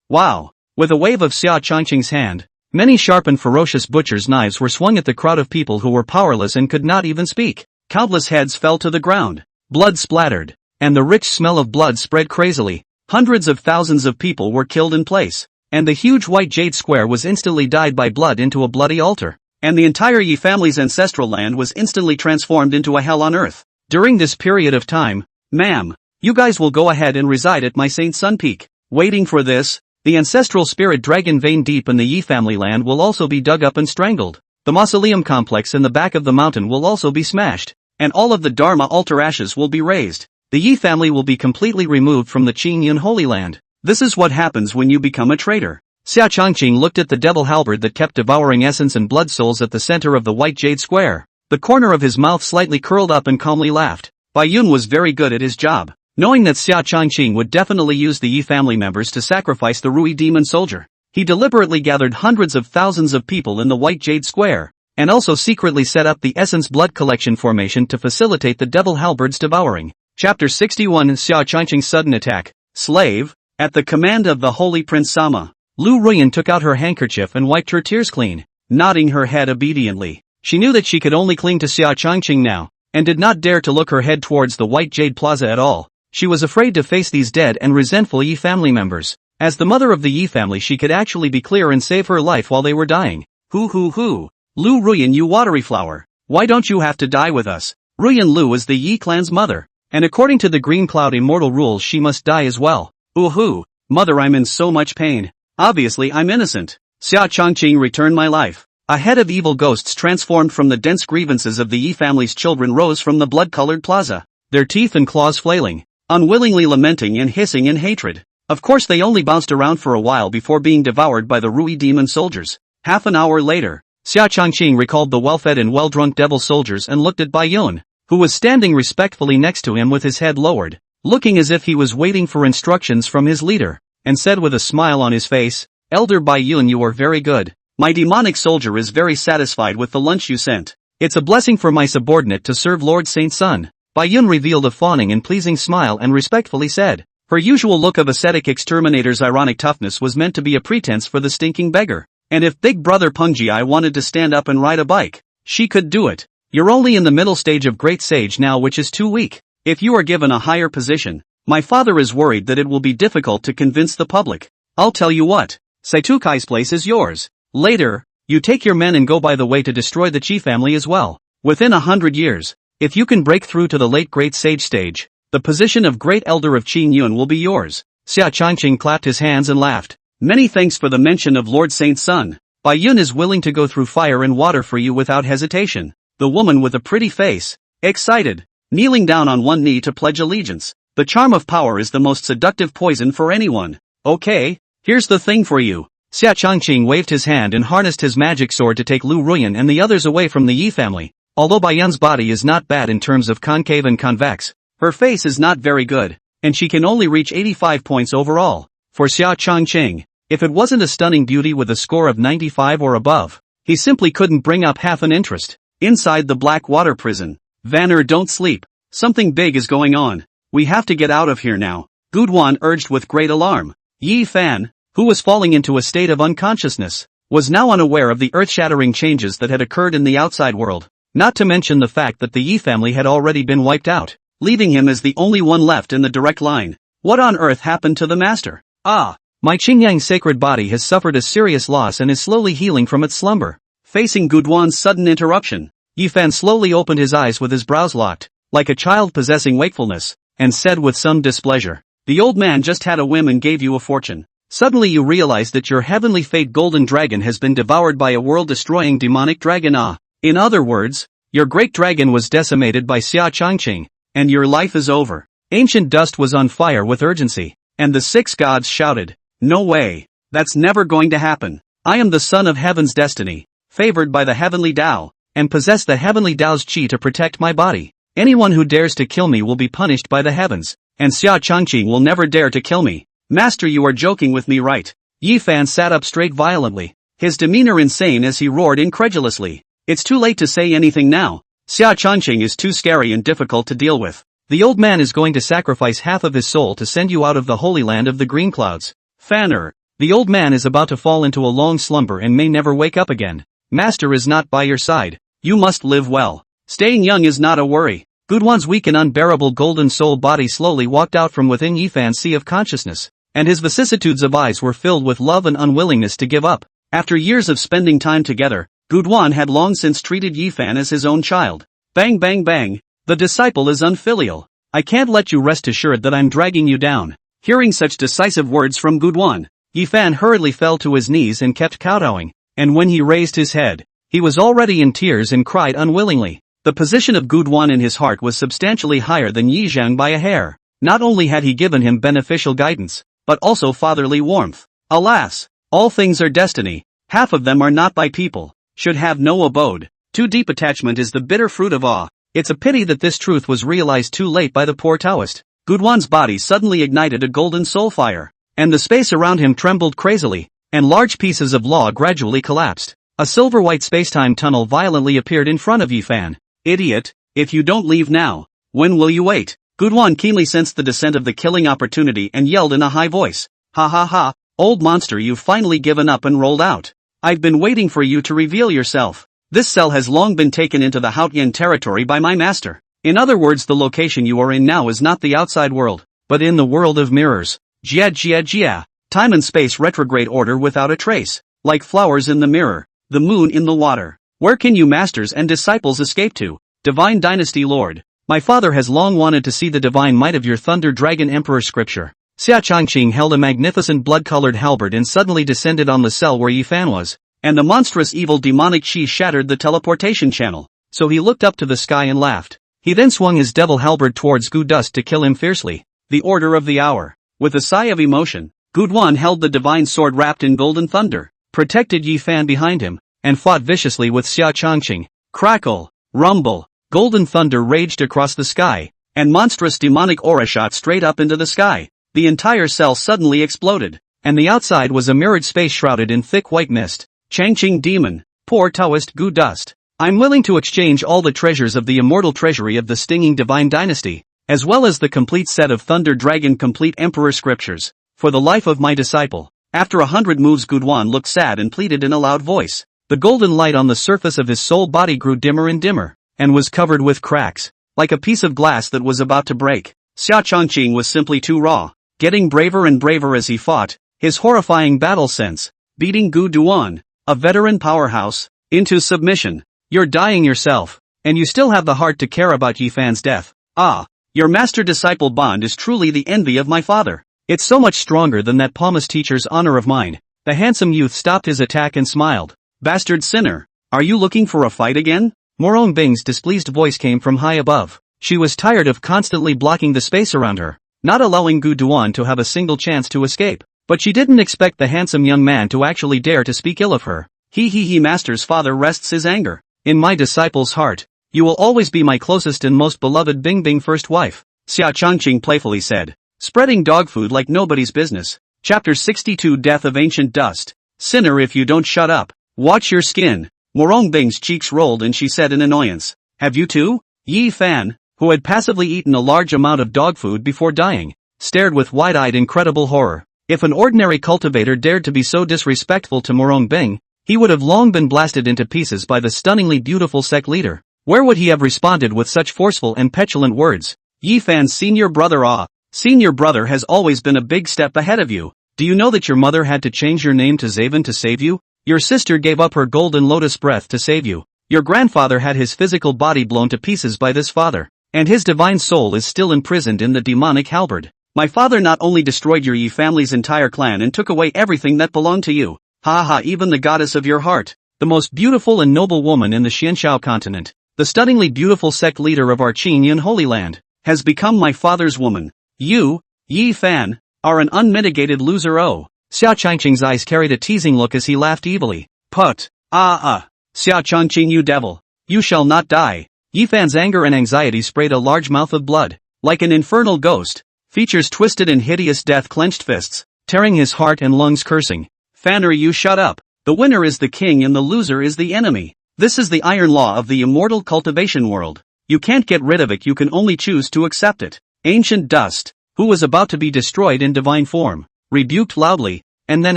Wow. With a wave of Xia Chongqing's hand, many sharp and ferocious butcher's knives were swung at the crowd of people who were powerless and could not even speak. Countless heads fell to the ground, blood splattered, and the rich smell of blood spread crazily. Hundreds of thousands of people were killed in place, and the huge white jade square was instantly dyed by blood into a bloody altar, and the entire Yi family's ancestral land was instantly transformed into a hell on earth. During this period of time, ma'am, you guys will go ahead and reside at my Saint Sun Peak. Waiting for this, the ancestral spirit dragon vein deep in the Yi family land will also be dug up and strangled. The mausoleum complex in the back of the mountain will also be smashed, and all of the Dharma altar ashes will be raised. The Yi family will be completely removed from the Qin Yun Holy Land. This is what happens when you become a traitor. Xia Chongqing looked at the devil halberd that kept devouring essence and blood souls at the center of the white jade square. The corner of his mouth slightly curled up and calmly laughed. Bai Yun was very good at his job. Knowing that Xia Chongqing would definitely use the Yi family members to sacrifice the Rui demon soldier, he deliberately gathered hundreds of thousands of people in the white jade square, and also secretly set up the essence blood collection formation to facilitate the devil halberd's devouring. Chapter 61 Xia Chongqing's sudden attack. Slave. At the command of the holy Prince Sama, Lu Ruyan took out her handkerchief and wiped her tears clean, nodding her head obediently. She knew that she could only cling to Xia Chongqing now, and did not dare to look her head towards the white jade plaza at all. She was afraid to face these dead and resentful Yi family members. As the mother of the Yi family, she could actually be clear and save her life while they were dying. Hoo. Lu Ruyan, you watery flower. Why don't you have to die with us? Ruyan Lu is the Yi clan's mother, and according to the Green Cloud immortal rules she must die as well. Ooh, mother, I'm in so much pain. Obviously I'm innocent. Xia Chongqing, return my life. A head of evil ghosts transformed from the dense grievances of the Yi family's children rose from the blood-colored plaza, their teeth and claws flailing, unwillingly lamenting and hissing in hatred. Of course they only bounced around for a while before being devoured by the Rui demon soldiers. Half an hour later, Xia Chongqing recalled the well-fed and well-drunk devil soldiers and looked at Bai Yun, who was standing respectfully next to him with his head lowered, looking as if he was waiting for instructions from his leader, and said with a smile on his face, Elder Bai Yun, you are very good. My demonic soldier is very satisfied with the lunch you sent. It's a blessing for my subordinate to serve Lord Saint Sun. Bai Yun revealed a fawning and pleasing smile and respectfully said, her usual look of ascetic exterminator's ironic toughness was meant to be a pretense for the stinking beggar. And if Big Brother Pengji wanted to stand up and ride a bike, she could do it. You're only in the middle stage of Great Sage now, which is too weak. If you are given a higher position, my father is worried that it will be difficult to convince the public. I'll tell you what, Saitukai's place is yours. Later, you take your men and go by the way to destroy the Qi family as well. Within 100 years, if you can break through to the late Great Sage stage, the position of Great Elder of Qing Yun will be yours. Xia Changqing clapped his hands and laughed. Many thanks for the mention of Lord Saint's son. Bai Yun is willing to go through fire and water for you without hesitation. The woman with a pretty face, excited, kneeling down on one knee to pledge allegiance. The charm of power is the most seductive poison for anyone. Okay, here's the thing for you. Xia Changqing waved his hand and harnessed his magic sword to take Lu Ruyan and the others away from the Yi family. Although Bai Yun's body is not bad in terms of concave and convex, her face is not very good, and she can only reach 85 points overall. For Xia Changqing, if it wasn't a stunning beauty with a score of 95 or above, he simply couldn't bring up half an interest. Inside the black water prison, Vanner, don't sleep. Something big is going on. We have to get out of here now, Guduan urged with great alarm. Ye Fan, who was falling into a state of unconsciousness, was now unaware of the earth-shattering changes that had occurred in the outside world, not to mention the fact that the Yi family had already been wiped out, leaving him as the only one left in the direct line. What on earth happened to the master? Ah, my Qingyang sacred body has suffered a serious loss and is slowly healing from its slumber. Facing Guduan's sudden interruption, Yi Fan slowly opened his eyes with his brows locked, like a child possessing wakefulness, and said with some displeasure, "The old man just had a whim and gave you a fortune. Suddenly you realize that your heavenly fate golden dragon has been devoured by a world-destroying demonic dragon. In other words, your great dragon was decimated by Xia Changqing, and your life is over." Ancient Dust was on fire with urgency, and the six gods shouted, "No way, that's never going to happen. I am the son of heaven's destiny, favored by the heavenly Tao, and possess the heavenly Tao's qi to protect my body. Anyone who dares to kill me will be punished by the heavens, and Xia Changqing will never dare to kill me. Master, you are joking with me, right?" Yi Fan sat up straight violently, his demeanor insane as he roared incredulously. "It's too late to say anything now. Xia Changqing is too scary and difficult to deal with. The old man is going to sacrifice half of his soul to send you out of the holy land of the green clouds. Fanner, the old man is about to fall into a long slumber and may never wake up again. Master is not by your side. You must live well. Staying young is not a worry." Guduan's weak and unbearable golden soul body slowly walked out from within Yi Fan's sea of consciousness, and his vicissitudes of eyes were filled with love and unwillingness to give up. After years of spending time together, Guduan had long since treated Yi Fan as his own child. Bang bang bang, the disciple is unfilial. I can't let you rest assured that I'm dragging you down. Hearing such decisive words from Guduan, Yi Fan hurriedly fell to his knees and kept kowtowing, and when he raised his head, he was already in tears and cried unwillingly. The position of Guduan in his heart was substantially higher than Yi Zhang by a hair. Not only had he given him beneficial guidance, but also fatherly warmth. Alas, all things are destiny, half of them are not by people, should have no abode. Too deep attachment is the bitter fruit of awe. It's a pity that this truth was realized too late by the poor Taoist. Guduan's body suddenly ignited a golden soul fire, and the space around him trembled crazily, and large pieces of law gradually collapsed. A silver-white spacetime tunnel violently appeared in front of Yi Fan. "Idiot, if you don't leave now, when will you wait?" Guduan keenly sensed the descent of the killing opportunity and yelled in a high voice. "Ha ha ha, old monster, you've finally given up and rolled out. I've been waiting for you to reveal yourself. This cell has long been taken into the Haotian territory by my master. In other words, the location you are in now is not the outside world, but in the world of mirrors. Jia jia jia, time and space retrograde order without a trace, like flowers in the mirror, the moon in the water. Where can you masters and disciples escape to? Divine Dynasty Lord, my father has long wanted to see the divine might of your Thunder Dragon Emperor scripture." Xia Changqing held a magnificent blood-colored halberd and suddenly descended on the cell where Yi Fan was, and the monstrous evil demonic chi shattered the teleportation channel, so he looked up to the sky and laughed. He then swung his devil halberd towards Gu Dust to kill him fiercely. The order of the hour. With a sigh of emotion, Guduan held the divine sword wrapped in golden thunder, protected Yi Fan behind him, and fought viciously with Xia Changqing. Crackle, rumble, golden thunder raged across the sky, and monstrous demonic aura shot straight up into the sky. The entire cell suddenly exploded, and the outside was a mirrored space shrouded in thick white mist. Changqing demon, poor Taoist Gu Dust. I'm willing to exchange all the treasures of the immortal treasury of the stinging divine dynasty, as well as the complete set of Thunder Dragon complete Emperor scriptures, for the life of my disciple. After 100 moves Gudwan looked sad and pleaded in a loud voice. The golden light on the surface of his soul body grew dimmer and dimmer, and was covered with cracks, like a piece of glass that was about to break. Xia Chongqing was simply too raw, getting braver and braver as he fought, his horrifying battle sense, beating Gu Duan, a veteran powerhouse, into submission. You're dying yourself, and you still have the heart to care about Ye Fan's death. Ah, your master-disciple bond is truly the envy of my father. It's so much stronger than that Palmas teacher's honor of mine. The handsome youth stopped his attack and smiled. Bastard sinner, are you looking for a fight again? Murong Bing's displeased voice came from high above. She was tired of constantly blocking the space around her, not allowing Gu Duan to have a single chance to escape. But she didn't expect the handsome young man to actually dare to speak ill of her. He master's father rests his anger in my disciple's heart. You will always be my closest and most beloved Bing first wife, Xia Chongqing playfully said, spreading dog food like nobody's business. Chapter 62 Death of Ancient Dust. Sinner, if you don't shut up, watch your skin. Murong Bing's cheeks rolled and she said in annoyance, have you too? Ye Fan, who had passively eaten a large amount of dog food before dying, stared with wide-eyed incredible horror. If an ordinary cultivator dared to be so disrespectful to Murong Bing, he would have long been blasted into pieces by the stunningly beautiful sect leader. Where would he have responded with such forceful and petulant words? Ye Fan's senior brother Senior brother has always been a big step ahead of you. Do you know that your mother had to change your name to Zaven to save you? Your sister gave up her golden lotus breath to save you. Your grandfather had his physical body blown to pieces by this father, and his divine soul is still imprisoned in the demonic halberd. My father not only destroyed your Yi family's entire clan and took away everything that belonged to you. Even the goddess of your heart, the most beautiful and noble woman in the Xianxiao continent, the stunningly beautiful sect leader of our Qingyun Holy Land, has become my father's woman. You, Yi Fan, are an unmitigated loser. Oh. Xia Chongqing's eyes carried a teasing look as he laughed evilly. Put. Xia Chongqing, you devil. You shall not die. Yi Fan's anger and anxiety sprayed a large mouth of blood. Like an infernal ghost, features twisted in hideous death clenched fists, tearing his heart and lungs cursing. Fanner, you shut up. The winner is the king and the loser is the enemy. This is the iron law of the immortal cultivation world. You can't get rid of it, you can only choose to accept it. Ancient Dust, who was about to be destroyed in divine form, rebuked loudly, and then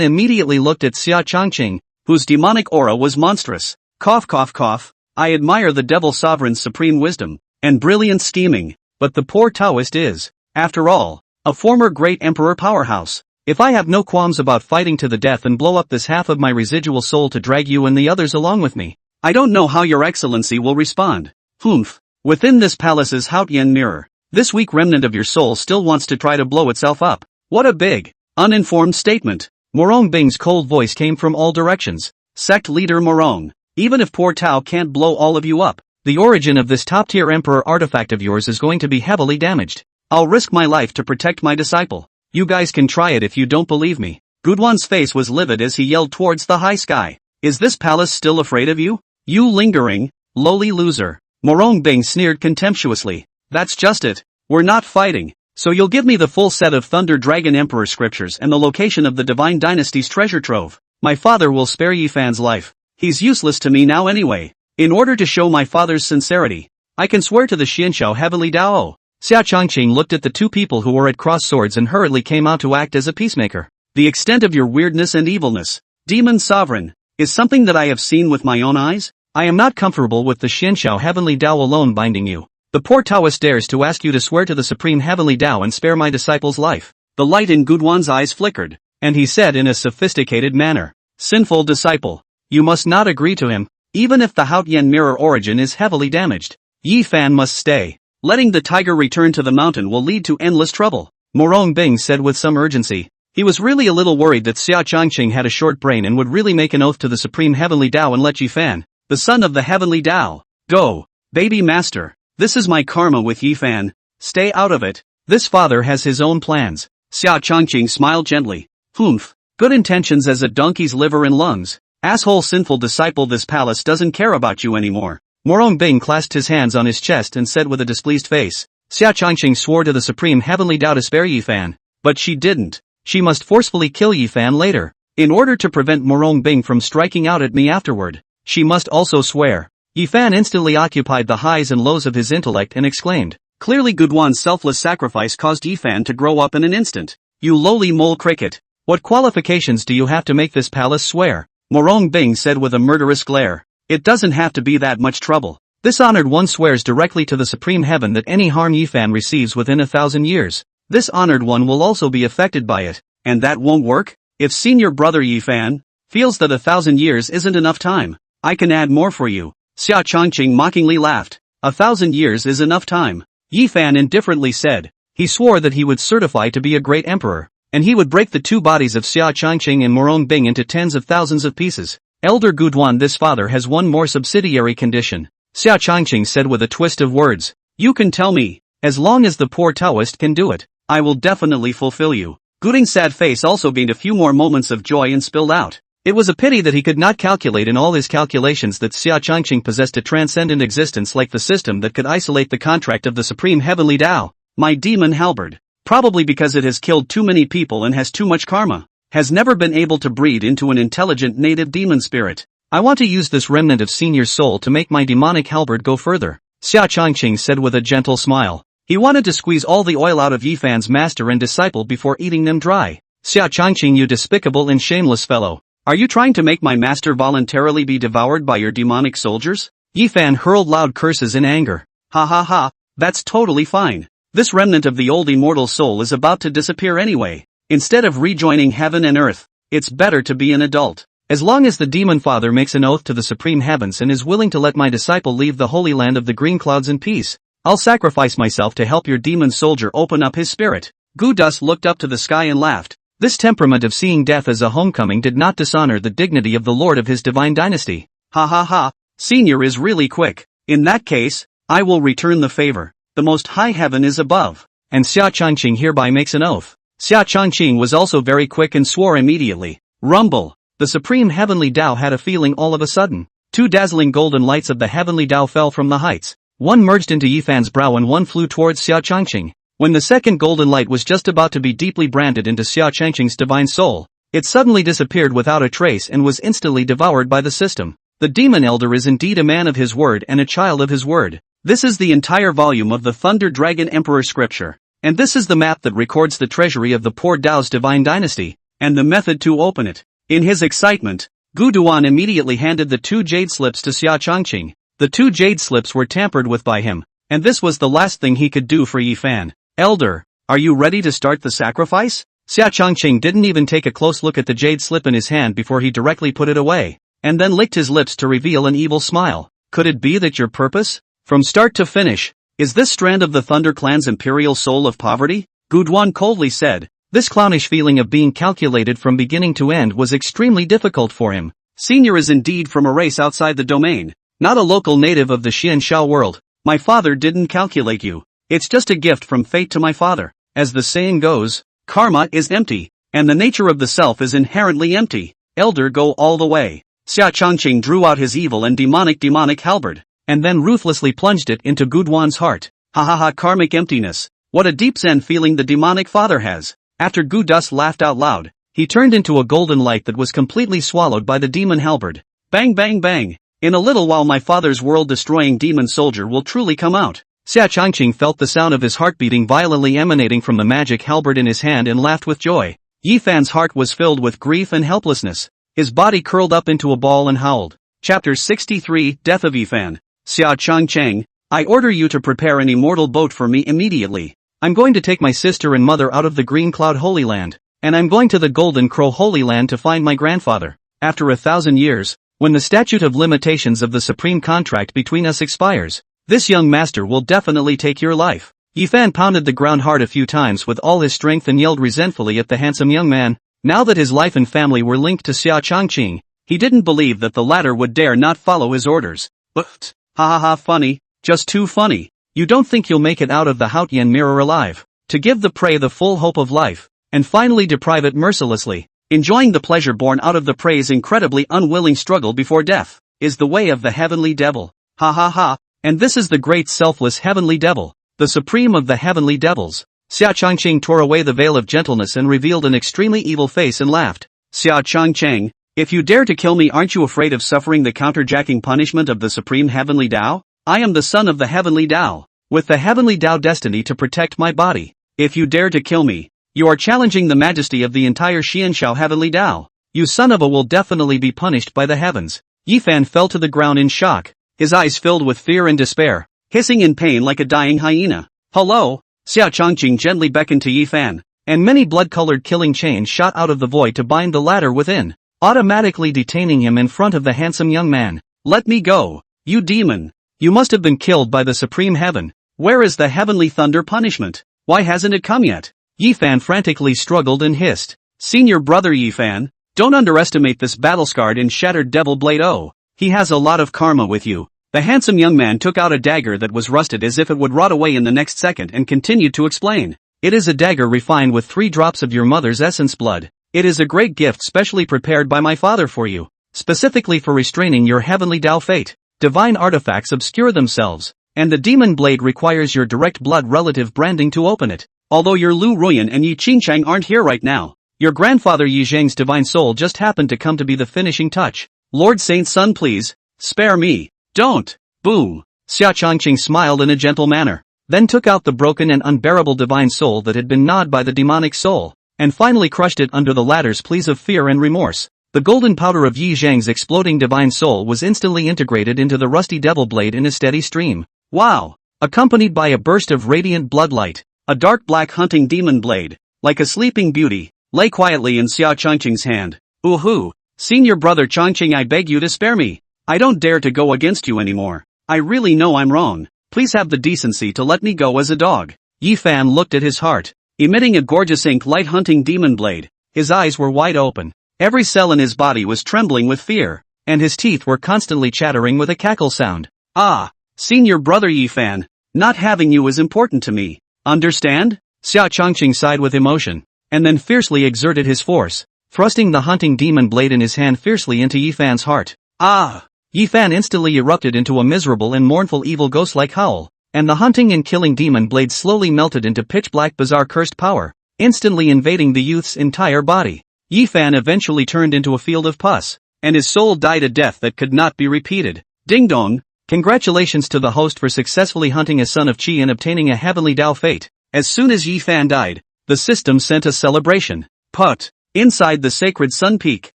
immediately looked at Xia Chongqing, whose demonic aura was monstrous. Cough cough cough. I admire the Devil Sovereign's supreme wisdom and brilliant scheming, but the poor Taoist is, after all, a former great emperor powerhouse. If I have no qualms about fighting to the death and blow up this half of my residual soul to drag you and the others along with me, I don't know how your excellency will respond. Humph. Within this palace's Haotian mirror, this weak remnant of your soul still wants to try to blow itself up. What a big, uninformed statement. Murong Bing's cold voice came from all directions. Sect leader Murong, even if poor Tao can't blow all of you up, the origin of this top-tier emperor artifact of yours is going to be heavily damaged. I'll risk my life to protect my disciple. You guys can try it if you don't believe me. Gudwan's face was livid as he yelled towards the high sky. Is this palace still afraid of you? You lingering, lowly loser. Murong Bing sneered contemptuously. That's just it. We're not fighting. So you'll give me the full set of Thunder Dragon Emperor scriptures and the location of the Divine Dynasty's treasure trove. My father will spare Yi Fan's life. He's useless to me now anyway. In order to show my father's sincerity, I can swear to the Xianxiao Heavenly Dao. Xia Chongqing looked at the two people who were at cross swords and hurriedly came out to act as a peacemaker. The extent of your weirdness and evilness, Demon Sovereign, is something that I have seen with my own eyes. I am not comfortable with the Xianxiao Heavenly Dao alone binding you. The poor Taoist dares to ask you to swear to the Supreme Heavenly Dao and spare my disciple's life. The light in Gudwan's eyes flickered, and he said in a sophisticated manner, Sinful disciple, you must not agree to him, even if the Haotian mirror origin is heavily damaged. Yi Fan must stay. Letting the tiger return to the mountain will lead to endless trouble, Murong Bing said with some urgency. He was really a little worried that Xia Chongqing had a short brain and would really make an oath to the Supreme Heavenly Dao and let Yi Fan, the son of the Heavenly Dao, go. Baby master, this is my karma with Yi Fan. Stay out of it. This father has his own plans. Xia Chongqing smiled gently. Humph. Good intentions as a donkey's liver and lungs. Asshole sinful disciple, this palace doesn't care about you anymore. Murong Bing clasped his hands on his chest and said with a displeased face. Xia Chongqing swore to the Supreme Heavenly Dao to spare Yi Fan. But she didn't. She must forcefully kill Yi Fan later. In order to prevent Murong Bing from striking out at me afterward, she must also swear. Yi Fan instantly occupied the highs and lows of his intellect and exclaimed. Clearly Gudwan's selfless sacrifice caused Yi Fan to grow up in an instant. You lowly mole cricket. What qualifications do you have to make this palace swear? Murong Bing said with a murderous glare. It doesn't have to be that much trouble. This honored one swears directly to the supreme heaven that any harm Ye Fan receives within 1,000 years, this honored one will also be affected by it. And that won't work? If senior brother Ye Fan feels that 1,000 years isn't enough time, I can add more for you. Xia Changqing mockingly laughed. 1,000 years is enough time. Ye Fan indifferently said. He swore that he would certify to be a great emperor, and he would break the two bodies of Xia Changqing and Murong Bing into tens of thousands of pieces. Elder Guduan, this father has one more subsidiary condition, Xia Changqing said with a twist of words. You can tell me, as long as the poor Taoist can do it, I will definitely fulfill you. Guding's sad face also gained a few more moments of joy and spilled out. It was a pity that he could not calculate in all his calculations that Xia Changqing possessed a transcendent existence like the system that could isolate the contract of the supreme heavenly Tao. My demon halberd, probably because it has killed too many people and has too much karma, has never been able to breed into an intelligent native demon spirit. I want to use this remnant of senior's soul to make my demonic halberd go further, Xia Changqing said with a gentle smile. He wanted to squeeze all the oil out of Ye Fan's master and disciple before eating them dry. Xia Changqing, you despicable and shameless fellow. Are you trying to make my master voluntarily be devoured by your demonic soldiers? Ye Fan hurled loud curses in anger. Ha ha ha, that's totally fine. This remnant of the old immortal soul is about to disappear anyway. Instead of rejoining heaven and earth, it's better to be an adult. As long as the demon father makes an oath to the supreme heavens and is willing to let my disciple leave the holy land of the green clouds in peace, I'll sacrifice myself to help your demon soldier open up his spirit. Gudus looked up to the sky and laughed. This temperament of seeing death as a homecoming did not dishonor the dignity of the lord of his divine dynasty. Ha ha ha, senior is really quick. In that case, I will return the favor. The most high heaven is above. And Xia Changqing hereby makes an oath. Xia Changqing was also very quick and swore immediately. Rumble. The supreme heavenly Tao had a feeling all of a sudden. Two dazzling golden lights of the heavenly Tao fell from the heights. One merged into Ye Fan's brow and one flew towards Xia Changqing. When the second golden light was just about to be deeply branded into Xia Changqing's divine soul, it suddenly disappeared without a trace and was instantly devoured by the system. The demon elder is indeed a man of his word and a child of his word. This is the entire volume of the Thunder Dragon Emperor scripture. And this is the map that records the treasury of the poor Tao's divine dynasty, and the method to open it. In his excitement, Guduan immediately handed the two jade slips to Xia Changqing. The two jade slips were tampered with by him, and this was the last thing he could do for Ye Fan. Elder, are you ready to start the sacrifice? Xia Changqing didn't even take a close look at the jade slip in his hand before he directly put it away, and then licked his lips to reveal an evil smile. Could it be that your purpose, from start to finish, is this strand of the Thunder Clan's imperial soul of poverty? Guduan coldly said. This clownish feeling of being calculated from beginning to end was extremely difficult for him. Senior is indeed from a race outside the domain, not a local native of the Xianxia world. My father didn't calculate you. It's just a gift from fate to my father. As the saying goes, karma is empty, and the nature of the self is inherently empty. Elder, go all the way. Xia Changqing drew out his evil and demonic halberd, and then ruthlessly plunged it into Guduan's heart. Ha ha ha, karmic emptiness. What a deep zen feeling the demonic father has. After Gudus laughed out loud, he turned into a golden light that was completely swallowed by the demon halberd. Bang bang bang. In a little while my father's world-destroying demon soldier will truly come out. Xia Changqing felt the sound of his heart beating violently emanating from the magic halberd in his hand and laughed with joy. Ye Fan's heart was filled with grief and helplessness. His body curled up into a ball and howled. Chapter 63, Death of Ye Fan. Xia Changqing, I order you to prepare an immortal boat for me immediately. I'm going to take my sister and mother out of the Green Cloud Holy Land, and I'm going to the Golden Crow Holy Land to find my grandfather. After 1,000 years, when the statute of limitations of the supreme contract between us expires, this young master will definitely take your life. Ye Fan pounded the ground hard a few times with all his strength and yelled resentfully at the handsome young man. Now that his life and family were linked to Xia Changqing, he didn't believe that the latter would dare not follow his orders. But, ha ha ha, funny, just too funny. You don't think you'll make it out of the Haotian mirror alive, to give the prey the full hope of life, and finally deprive it mercilessly, enjoying the pleasure born out of the prey's incredibly unwilling struggle before death, is the way of the heavenly devil. Ha ha ha, and this is the great selfless heavenly devil, the supreme of the heavenly devils. Xia Changqing tore away the veil of gentleness and revealed an extremely evil face and laughed. Xia Changqing, if you dare to kill me, aren't you afraid of suffering the counterjacking punishment of the supreme heavenly Tao? I am the son of the heavenly Tao, with the heavenly Tao destiny to protect my body. If you dare to kill me, You are challenging the majesty of the entire Xianxiao heavenly Tao. You son of a will definitely be punished by the heavens. Ye Fan fell to the ground in shock, his eyes filled with fear and despair, hissing in pain like a dying hyena. Hello? Xia Changqing gently beckoned to Ye Fan, and many blood-colored killing chains shot out of the void to bind the latter within, automatically detaining him in front of the handsome young man. Let me go, you demon. You must have been killed by the supreme heaven. Where is the heavenly thunder punishment? Why hasn't it come yet? Ye Fan frantically struggled and hissed. Senior brother Ye Fan, don't underestimate this battle-scarred and shattered devil blade. Oh, he has a lot of karma with you. The handsome young man took out a dagger that was rusted as if it would rot away in the next second and continued to explain. It is a dagger refined with 3 drops of your mother's essence blood. It is a great gift specially prepared by my father for you, specifically for restraining your heavenly Tao fate. Divine artifacts obscure themselves, and the demon blade requires your direct blood relative branding to open it. Although your Lu Ruyan and Yi Qingchang aren't here right now, your grandfather Yi Zheng's divine soul just happened to come to be the finishing touch. Lord Saint's son, please, spare me. Don't. Boom. Xia Changqing smiled in a gentle manner, then took out the broken and unbearable divine soul that had been gnawed by the demonic soul, and finally crushed it under the latter's pleas of fear and remorse. The golden powder of Yi Zheng's exploding divine soul was instantly integrated into the rusty devil blade in a steady stream. Wow! Accompanied by a burst of radiant bloodlight, a dark black hunting demon blade, like a sleeping beauty, lay quietly in Xia Changqing's hand. Ooh-hoo! Senior brother Changqing, I beg you to spare me. I don't dare to go against you anymore. I really know I'm wrong. Please have the decency to let me go as a dog. Ye Fan looked at his heart, emitting a gorgeous ink light hunting demon blade. His eyes were wide open. Every cell in his body was trembling with fear, and his teeth were constantly chattering with a cackle sound. Ah, senior brother Ye Fan, not having you is important to me. Understand? Xia Changqing sighed with emotion, and then fiercely exerted his force, thrusting the hunting demon blade in his hand fiercely into Ye Fan's heart. Ah! Ye Fan instantly erupted into a miserable and mournful evil ghost-like howl, and the hunting and killing demon blade slowly melted into pitch-black bizarre cursed power, instantly invading the youth's entire body. Ye Fan eventually turned into a field of pus, and his soul died a death that could not be repeated. Ding dong! Congratulations to the host for successfully hunting a son of Qi and obtaining a heavenly Tao fate. As soon as Ye Fan died, the system sent a celebration. Put! Inside the sacred Sun Peak,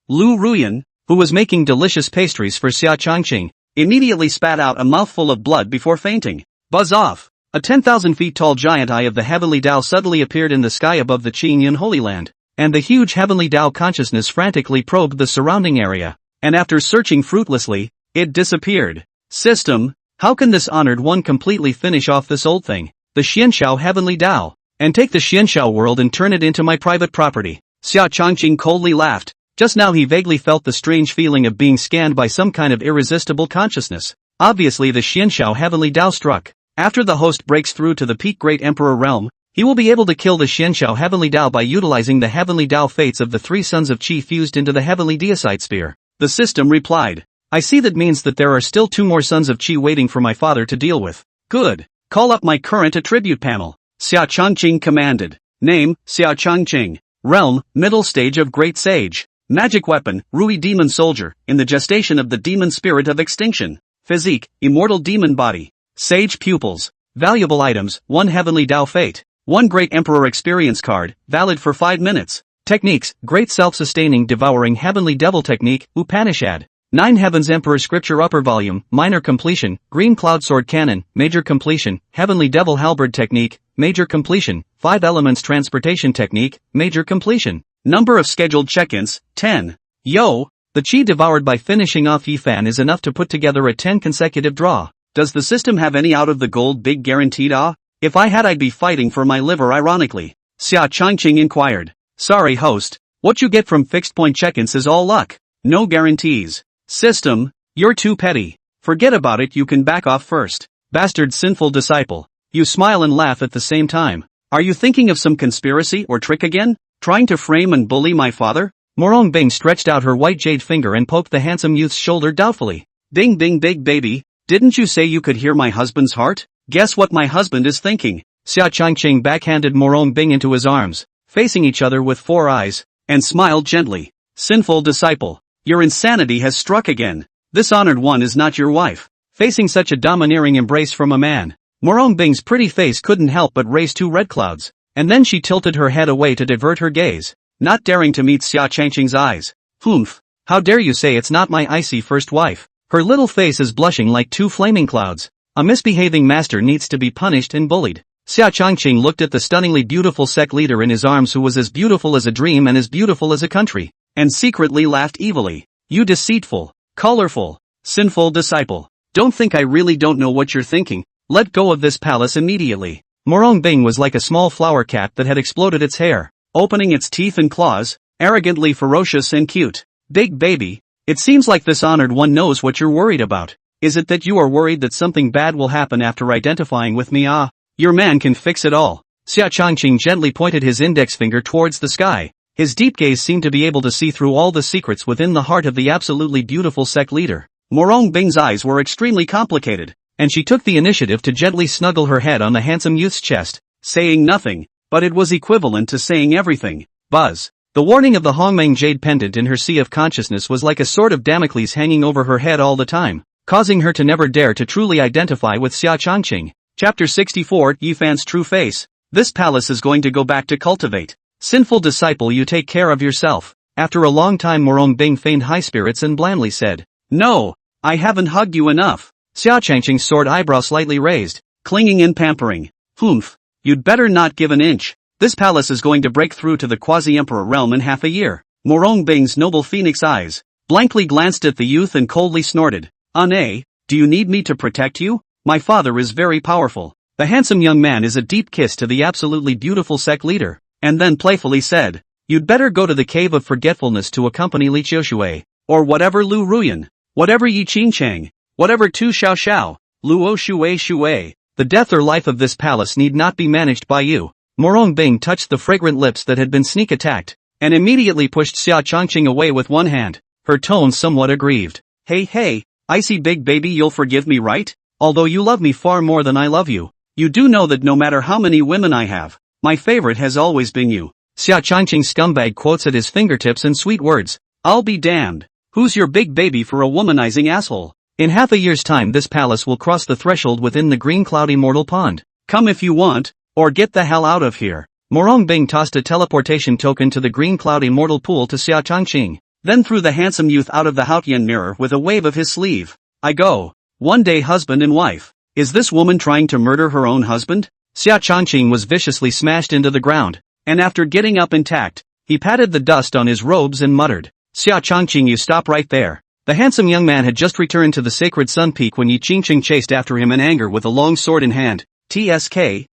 Lu Ruyan, who was making delicious pastries for Xia Changqing, immediately spat out a mouthful of blood before fainting. Buzz off! A 10,000 feet tall giant eye of the heavenly Tao suddenly appeared in the sky above the Qingyun Holy Land, and the huge heavenly Tao consciousness frantically probed the surrounding area, and after searching fruitlessly, it disappeared. System, how can this honored one completely finish off this old thing, the Xianxiao heavenly Tao, and take the Xianxiao world and turn it into my private property? Xia Changqing coldly laughed. Just now he vaguely felt the strange feeling of being scanned by some kind of irresistible consciousness. Obviously the Xianxiao heavenly Tao struck. After the host breaks through to the peak Great Emperor realm, he will be able to kill the Xianxiao heavenly Tao by utilizing the heavenly Tao fates of the 3 sons of Qi fused into the heavenly Deicide sphere. The system replied. I see, that means that there are still 2 more sons of Qi waiting for my father to deal with. Good. Call up my current attribute panel. Xia Changqing commanded. Name, Xia Changqing. Realm, middle stage of Great Sage. Magic weapon, Rui Demon Soldier, in the gestation of the demon spirit of extinction. Physique, immortal demon body. Sage pupils. Valuable items, 1 heavenly Tao fate. 1 Great Emperor experience card, valid for 5 minutes. Techniques, Great Self-Sustaining Devouring Heavenly Devil Technique, Upanishad. 9 Heavens Emperor Scripture Upper Volume, Minor Completion, Green Cloud Sword Cannon, Major Completion, Heavenly Devil Halberd Technique, Major Completion, 5 Elements Transportation Technique, Major Completion. Number of scheduled check-ins, 10. Yo, the Qi devoured by finishing off Ye Fan is enough to put together a 10 consecutive draw. Does the system have any out of the gold big guaranteed? If I had, I'd be fighting for my liver ironically. Xia Changqing inquired. Sorry host, what you get from fixed point check-ins is all luck. No guarantees. System, you're too petty. Forget about it, you can back off first. Bastard sinful disciple. You smile and laugh at the same time. Are you thinking of some conspiracy or trick again? Trying to frame and bully my father? Murong Bing stretched out her white jade finger and poked the handsome youth's shoulder doubtfully. Ding ding big baby, didn't you say you could hear my husband's heart? Guess what my husband is thinking? Xia Changqing backhanded Murong Bing into his arms, facing each other with 4 eyes, and smiled gently. Sinful disciple, your insanity has struck again. This honored one is not your wife. Facing such a domineering embrace from a man, Murong Bing's pretty face couldn't help but raise 2 red clouds. and then she tilted her head away to divert her gaze, not daring to meet Xia Changqing's eyes. Humph! How dare you say it's not my icy first wife? Her little face is blushing like two flaming clouds. A misbehaving master needs to be punished and bullied. Xia Changqing looked at the stunningly beautiful sect leader in his arms, who was as beautiful as a dream and as beautiful as a country, and secretly laughed evilly. You deceitful, colorful, sinful disciple. Don't think I really don't know what you're thinking. Let go of this palace immediately. Murong Bing was like a small flower cat that had exploded its hair, opening its teeth and claws, arrogantly ferocious and cute. Big baby, it seems like this honored one knows what you're worried about. Is it that you are worried that something bad will happen after identifying with me? Ah, your man can fix it all. Xia Changqing gently pointed his index finger towards the sky. His deep gaze seemed to be able to see through all the secrets within the heart of the absolutely beautiful sect leader. Murong Bing's eyes were extremely complicated, and she took the initiative to gently snuggle her head on the handsome youth's chest, saying nothing, but it was equivalent to saying everything. Buzz. The warning of the Hongmeng jade pendant in her sea of consciousness was like a sword of Damocles hanging over her head all the time, causing her to never dare to truly identify with Xia Changqing. Chapter 64, Ye Fan's True Face. This palace is going to go back to cultivate. Sinful disciple, you take care of yourself. After a long time, Murong Bing feigned high spirits and blandly said, No, I haven't hugged you enough. Xia Changqing's sword eyebrow slightly raised, clinging and pampering. Humph, you'd better not give an inch. This palace is going to break through to the quasi-emperor realm in half a year. Murong Bing's noble phoenix eyes blankly glanced at the youth and coldly snorted. Nay, do you need me to protect you? My father is very powerful. The handsome young man is a deep kiss to the absolutely beautiful sect leader, and then playfully said, You'd better go to the cave of forgetfulness to accompany Li Qiushui, or whatever Lu Ruyan, whatever Yi Qingcheng, whatever Tu Xiao Xiao, Luo Shui Shui. The death or life of this palace need not be managed by you. Murong Bing touched the fragrant lips that had been sneak attacked, and immediately pushed Xia Changqing away with one hand, her tone somewhat aggrieved. Hey, icy big baby, you'll forgive me, right? Although you love me far more than I love you, you do know that no matter how many women I have, my favorite has always been you. Xia Changqing's scumbag quotes at his fingertips in sweet words. I'll be damned. Who's your big baby for a womanizing asshole? In half a year's time this palace will cross the threshold within the green cloudy mortal pond. Come if you want, or get the hell out of here. Murong Bing tossed a teleportation token to the green cloudy mortal pool to Xia Changqing, then threw the handsome youth out of the Haotian mirror with a wave of his sleeve. I go. One day husband and wife. Is this woman trying to murder her own husband? Xia Changqing was viciously smashed into the ground, and after getting up intact, he patted the dust on his robes and muttered, Xia Changqing, you stop right there. The handsome young man had just returned to the sacred sun peak when Yi Qingcheng chased after him in anger with a long sword in hand. TSK,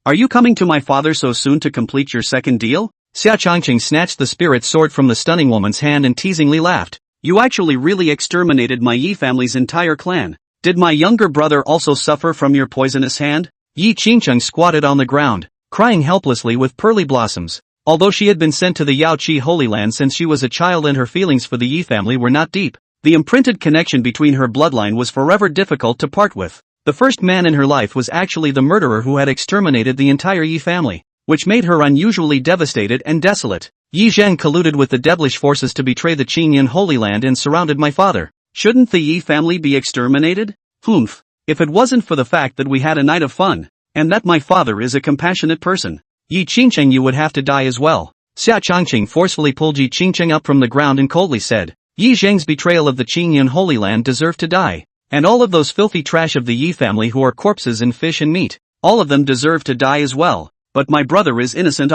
are you coming to my father so soon to complete your second deal? Xia Changqing snatched the spirit sword from the stunning woman's hand and teasingly laughed. You actually really exterminated my Yi family's entire clan. Did my younger brother also suffer from your poisonous hand? Yi Qingcheng squatted on the ground, crying helplessly with pearly blossoms. Although she had been sent to the Yaoqi Holy Land since she was a child and her feelings for the Yi family were not deep, the imprinted connection between her bloodline was forever difficult to part with. The first man in her life was actually the murderer who had exterminated the entire Yi family, which made her unusually devastated and desolate. Yi Zheng colluded with the devilish forces to betray the Qingyan Holy Land and surrounded my father. Shouldn't the Yi family be exterminated? Humph. If it wasn't for the fact that we had a night of fun, and that my father is a compassionate person, Yi Qingcheng, you would have to die as well. Xia Changqing forcefully pulled Yi Qingcheng up from the ground and coldly said, Yi Zheng's betrayal of the Qingyan Holy Land deserved to die. And all of those filthy trash of the Yi family who are corpses in fish and meat, all of them deserve to die as well. But my brother is innocent.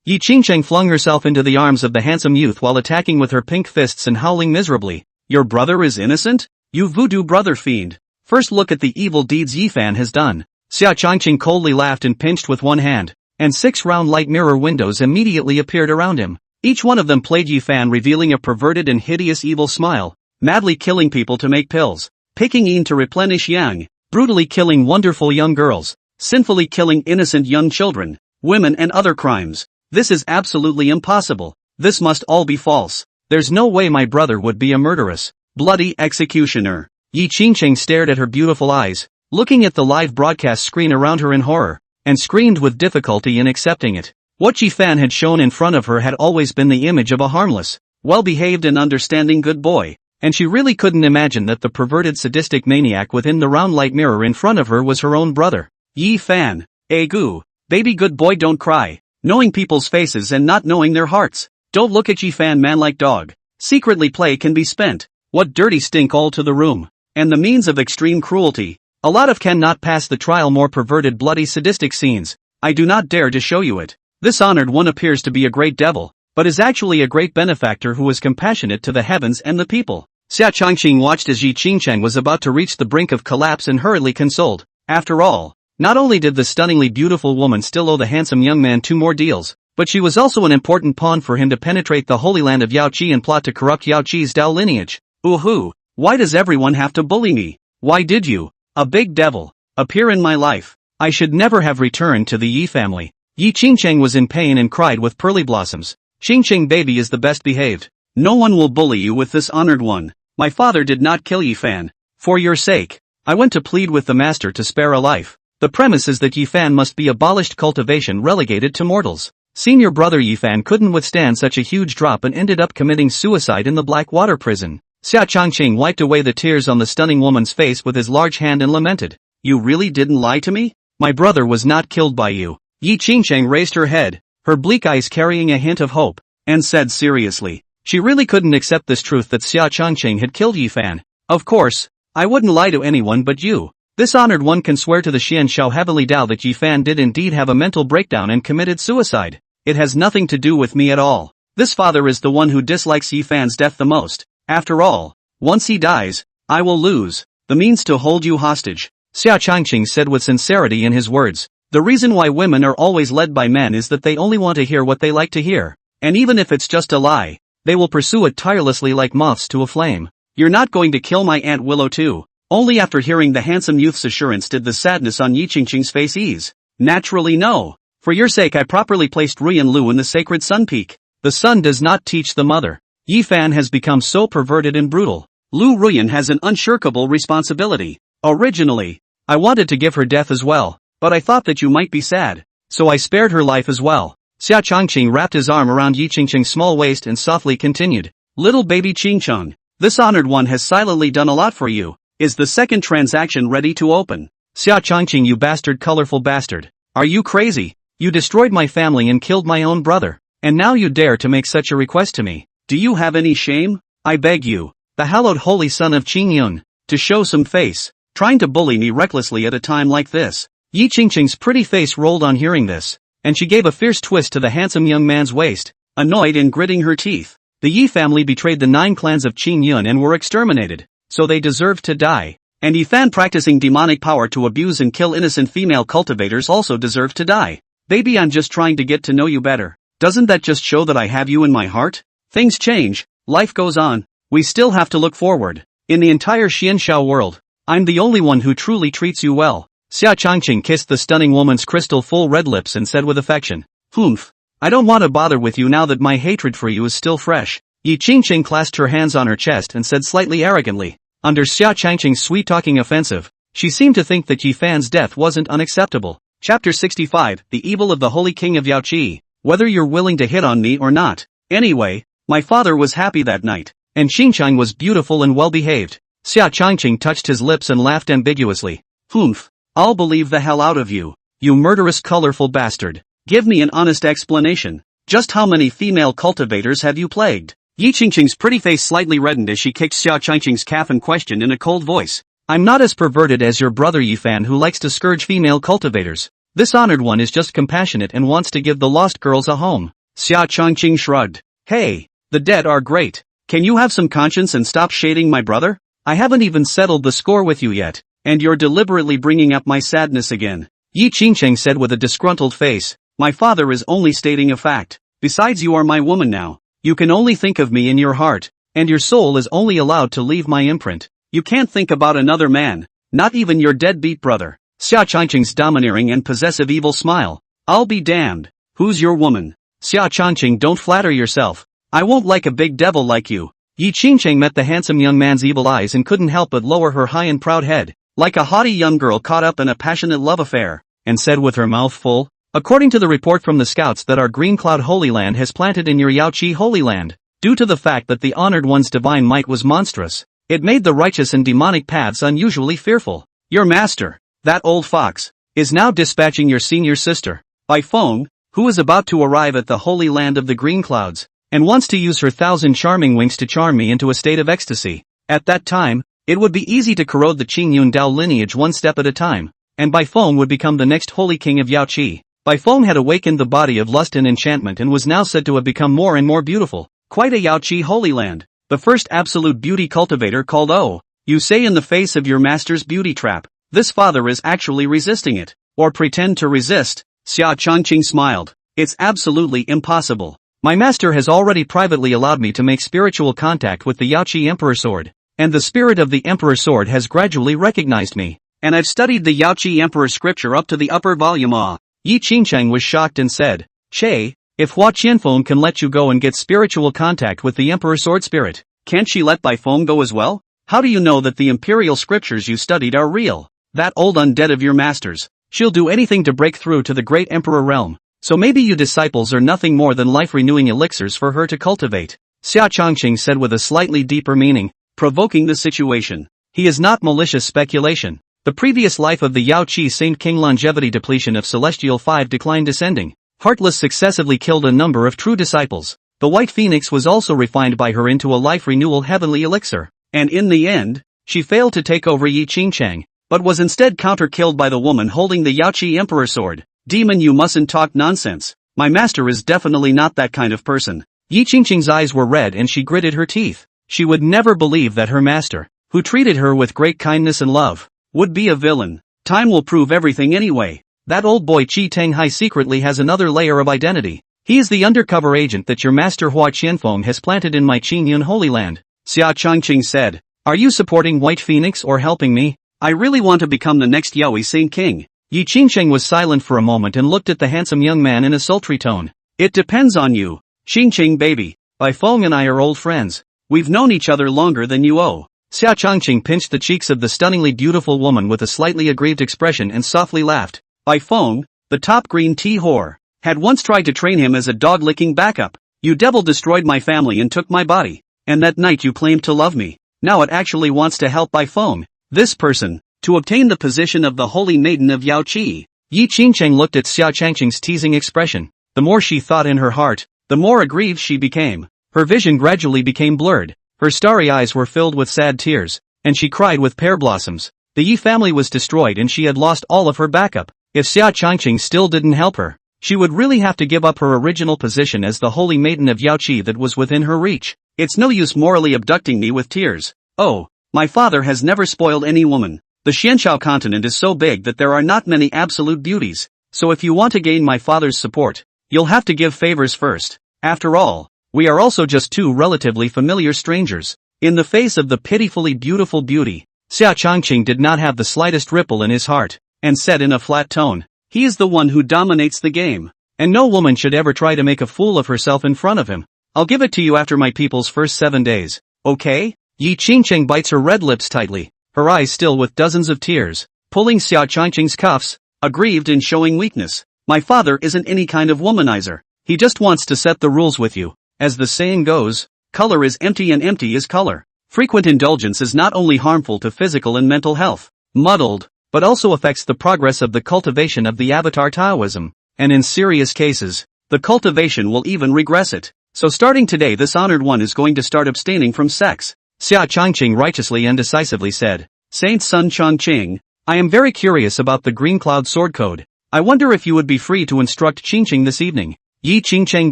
Yi Qingcheng flung herself into the arms of the handsome youth while attacking with her pink fists and howling miserably. Your brother is innocent? You voodoo brother fiend. First look at the evil deeds Yi Fan has done. Xia Changqing coldly laughed and pinched with one hand, and 6 round light mirror windows immediately appeared around him. Each one of them played Yi Fan, revealing a perverted and hideous evil smile, madly killing people to make pills, picking in to replenish yang, brutally killing wonderful young girls, sinfully killing innocent young children, women and other crimes. This is absolutely impossible. This must all be false. There's no way my brother would be a murderous, bloody executioner. Yi Qingcheng stared at her beautiful eyes, looking at the live broadcast screen around her in horror, and screamed with difficulty in accepting it. What Yi Fan had shown in front of her had always been the image of a harmless, well-behaved and understanding good boy, and she really couldn't imagine that the perverted sadistic maniac within the round light mirror in front of her was her own brother. Yi Fan. Goo. Baby good boy don't cry. Knowing people's faces and not knowing their hearts. Don't look at Ye Fan man like dog. Secretly play can be spent. What dirty stink all to the room. And the means of extreme cruelty. A lot of cannot pass the trial more perverted bloody sadistic scenes. I do not dare to show you it. This honored one appears to be a great devil, but is actually a great benefactor who is compassionate to the heavens and the people. Xia Changqing watched as Yi Qingcheng was about to reach the brink of collapse and hurriedly consoled. After all, not only did the stunningly beautiful woman still owe the handsome young man 2 more deals, but she was also an important pawn for him to penetrate the holy land of Yaoqi and plot to corrupt Yaoqi's Dao lineage. Ooh, why does everyone have to bully me? Why did you, a big devil, appear in my life? I should never have returned to the Yi family. Yi Qingcheng was in pain and cried with pearly blossoms. Qingcheng baby is the best behaved. No one will bully you with this honored one. My father did not kill Ye Fan. For your sake, I went to plead with the master to spare a life. The premise is that Ye Fan must be abolished, cultivation relegated to mortals. Senior brother Ye Fan couldn't withstand such a huge drop and ended up committing suicide in the black water prison. Xia Changqing wiped away the tears on the stunning woman's face with his large hand and lamented. You really didn't lie to me? My brother was not killed by you. Yi Qingcheng raised her head, her bleak eyes carrying a hint of hope, and said seriously. She really couldn't accept this truth that Xia Changqing had killed Ye Fan. Of course, I wouldn't lie to anyone but you. This honored one can swear to the Xian Shao Heavenly Dao that Ye Fan did indeed have a mental breakdown and committed suicide. It has nothing to do with me at all. This father is the one who dislikes Ye Fan's death the most. After all, once he dies, I will lose the means to hold you hostage. Xia Changqing said with sincerity in his words. The reason why women are always led by men is that they only want to hear what they like to hear. And even if it's just a lie, they will pursue it tirelessly like moths to a flame. You're not going to kill my Aunt Willow too. Only after hearing the handsome youth's assurance did the sadness on Yi Qingqing's face ease. Naturally no. For your sake I properly placed Ruyan Lu in the sacred sun peak. The sun does not teach the mother. Ye Fan has become so perverted and brutal. Lu Ruyan has an unshirkable responsibility. Originally, I wanted to give her death as well, but I thought that you might be sad. So I spared her life as well. Xia Changqing wrapped his arm around Yi Qingqing's small waist and softly continued. Little baby Qingcheng, this honored one has silently done a lot for you. Is the second transaction ready to open? Xia Changqing, you bastard, colorful bastard. Are you crazy? You destroyed my family and killed my own brother. And now you dare to make such a request to me. Do you have any shame? I beg you, the hallowed holy son of Qingyun, to show some face, trying to bully me recklessly at a time like this. Yi Qingqing's pretty face rolled on hearing this, and she gave a fierce twist to the handsome young man's waist, annoyed and gritting her teeth. The Yi family betrayed the 9 clans of Qingyun and were exterminated, so they deserved to die. And Ye Fan practicing demonic power to abuse and kill innocent female cultivators also deserve to die. Baby, I'm just trying to get to know you better. Doesn't that just show that I have you in my heart? Things change, life goes on, we still have to look forward. In the entire Xianshao world, I'm the only one who truly treats you well. Xia Changqing kissed the stunning woman's crystal full red lips and said with affection, Humph, I don't want to bother with you now that my hatred for you is still fresh. Yi Qingqing clasped her hands on her chest and said slightly arrogantly. Under Xia Changqing's sweet-talking offensive, she seemed to think that Ye Fan's death wasn't unacceptable. Chapter 65, The Evil of the Holy King of Yaoqi. Whether you're willing to hit on me or not. Anyway, my father was happy that night, and Qingcheng was beautiful and well-behaved. Xia Changqing touched his lips and laughed ambiguously. Humph, I'll believe the hell out of you, you murderous colorful bastard. Give me an honest explanation. Just how many female cultivators have you plagued? Yi Qingqing's pretty face slightly reddened as she kicked Xia Changqing's calf and questioned in a cold voice. I'm not as perverted as your brother Ye Fan, who likes to scourge female cultivators. This honored one is just compassionate and wants to give the lost girls a home. Xia Changqing shrugged. Hey, the dead are great. Can you have some conscience and stop shading my brother? I haven't even settled the score with you yet, and you're deliberately bringing up my sadness again. Yi Qingcheng said with a disgruntled face. My father is only stating a fact. Besides, you are my woman now. You can only think of me in your heart, and your soul is only allowed to leave my imprint. You can't think about another man, not even your deadbeat brother. Xia Changqing's domineering and possessive evil smile. I'll be damned. Who's your woman? Xia Changqing, don't flatter yourself. I won't like a big devil like you. Yi Qingcheng met the handsome young man's evil eyes and couldn't help but lower her high and proud head, like a haughty young girl caught up in a passionate love affair, and said with her mouth full, according to the report from the scouts that our Green Cloud Holy Land has planted in your Yaoqi Holy Land, due to the fact that the honored one's divine might was monstrous, it made the righteous and demonic paths unusually fearful. Your master, that old fox, is now dispatching your senior sister, by phone, who is about to arrive at the holy land of the green clouds, and wants to use her 1,000 charming wings to charm me into a state of ecstasy. At that time, it would be easy to corrode the Qingyun Dao lineage one step at a time, and Bai Feng would become the next holy king of Yaoqi. Bai Feng had awakened the body of lust and enchantment and was now said to have become more and more beautiful. Quite a Yaoqi holy land. The first absolute beauty cultivator called Oh, you say in the face of your master's beauty trap, this father is actually resisting it, or pretend to resist. Xia Changqing smiled. It's absolutely impossible. My master has already privately allowed me to make spiritual contact with the Yaoqi Emperor Sword, and the spirit of the Emperor Sword has gradually recognized me, and I've studied the Yaoqi Emperor scripture up to the upper volume. Yi Qingcheng was shocked and said, Che, if Hua Qianfeng can let you go and get spiritual contact with the Emperor Sword spirit, can't she let Bai Feng go as well? How do you know that the imperial scriptures you studied are real? That old undead of your master's. She'll do anything to break through to the great emperor realm, so maybe you disciples are nothing more than life-renewing elixirs for her to cultivate. Xia Changqing said with a slightly deeper meaning, provoking the situation. He is not malicious speculation. The previous life of the Yaoqi Saint King longevity depletion of Celestial 5 decline descending. Heartless successively killed a number of true disciples. The White Phoenix was also refined by her into a life-renewal heavenly elixir, and in the end, she failed to take over Yi Qingcheng, but was instead counter-killed by the woman holding the Yaoqi Emperor Sword. Demon, you mustn't talk nonsense. My master is definitely not that kind of person. Yi Qingqing's eyes were red and she gritted her teeth. She would never believe that her master, who treated her with great kindness and love, would be a villain. Time will prove everything anyway. That old boy Qi Tenghai secretly has another layer of identity. He is the undercover agent that your master Hua Qianfeng has planted in my Qingyun Holy Land. Xia Changqing said, are you supporting White Phoenix or helping me? I really want to become the next Yaoi Saint King. Yi Qingcheng was silent for a moment and looked at the handsome young man in a sultry tone. It depends on you. Qingqing baby. Bai Feng and I are old friends. We've known each other longer than you owe. Xia Changqing pinched the cheeks of the stunningly beautiful woman with a slightly aggrieved expression and softly laughed. Bai Feng, the top green tea whore, had once tried to train him as a dog-licking backup. You devil destroyed my family and took my body. And that night you claimed to love me. Now it actually wants to help Bai Feng, this person, to obtain the position of the Holy Maiden of Yaoqi. Yi Qingcheng looked at Xia Changqing's teasing expression. The more she thought in her heart, the more aggrieved she became. Her vision gradually became blurred. Her starry eyes were filled with sad tears, and she cried with pear blossoms. The Yi family was destroyed and she had lost all of her backup. If Xia Changqing still didn't help her, she would really have to give up her original position as the Holy Maiden of Yaoqi that was within her reach. It's no use morally abducting me with tears. Oh, my father has never spoiled any woman. The Xianqiao continent is so big that there are not many absolute beauties, so if you want to gain my father's support, you'll have to give favors first. After all, we are also just two relatively familiar strangers. In the face of the pitifully beautiful beauty, Xia Changqing did not have the slightest ripple in his heart, and said in a flat tone, he is the one who dominates the game, and no woman should ever try to make a fool of herself in front of him. I'll give it to you after my people's first 7 days, okay? Yi Qingcheng bites her red lips tightly, her eyes still with dozens of tears, pulling Xia Changqing's cuffs, aggrieved and showing weakness. My father isn't any kind of womanizer. He just wants to set the rules with you. As the saying goes, color is empty and empty is color. Frequent indulgence is not only harmful to physical and mental health, muddled, but also affects the progress of the cultivation of the avatar Taoism, and in serious cases, the cultivation will even regress it. So starting today this honored one is going to start abstaining from sex. Xia Changqing righteously and decisively said, Saint Sun Changqing, I am very curious about the Green Cloud Sword Code. I wonder if you would be free to instruct Qingqing this evening. Yi Qingcheng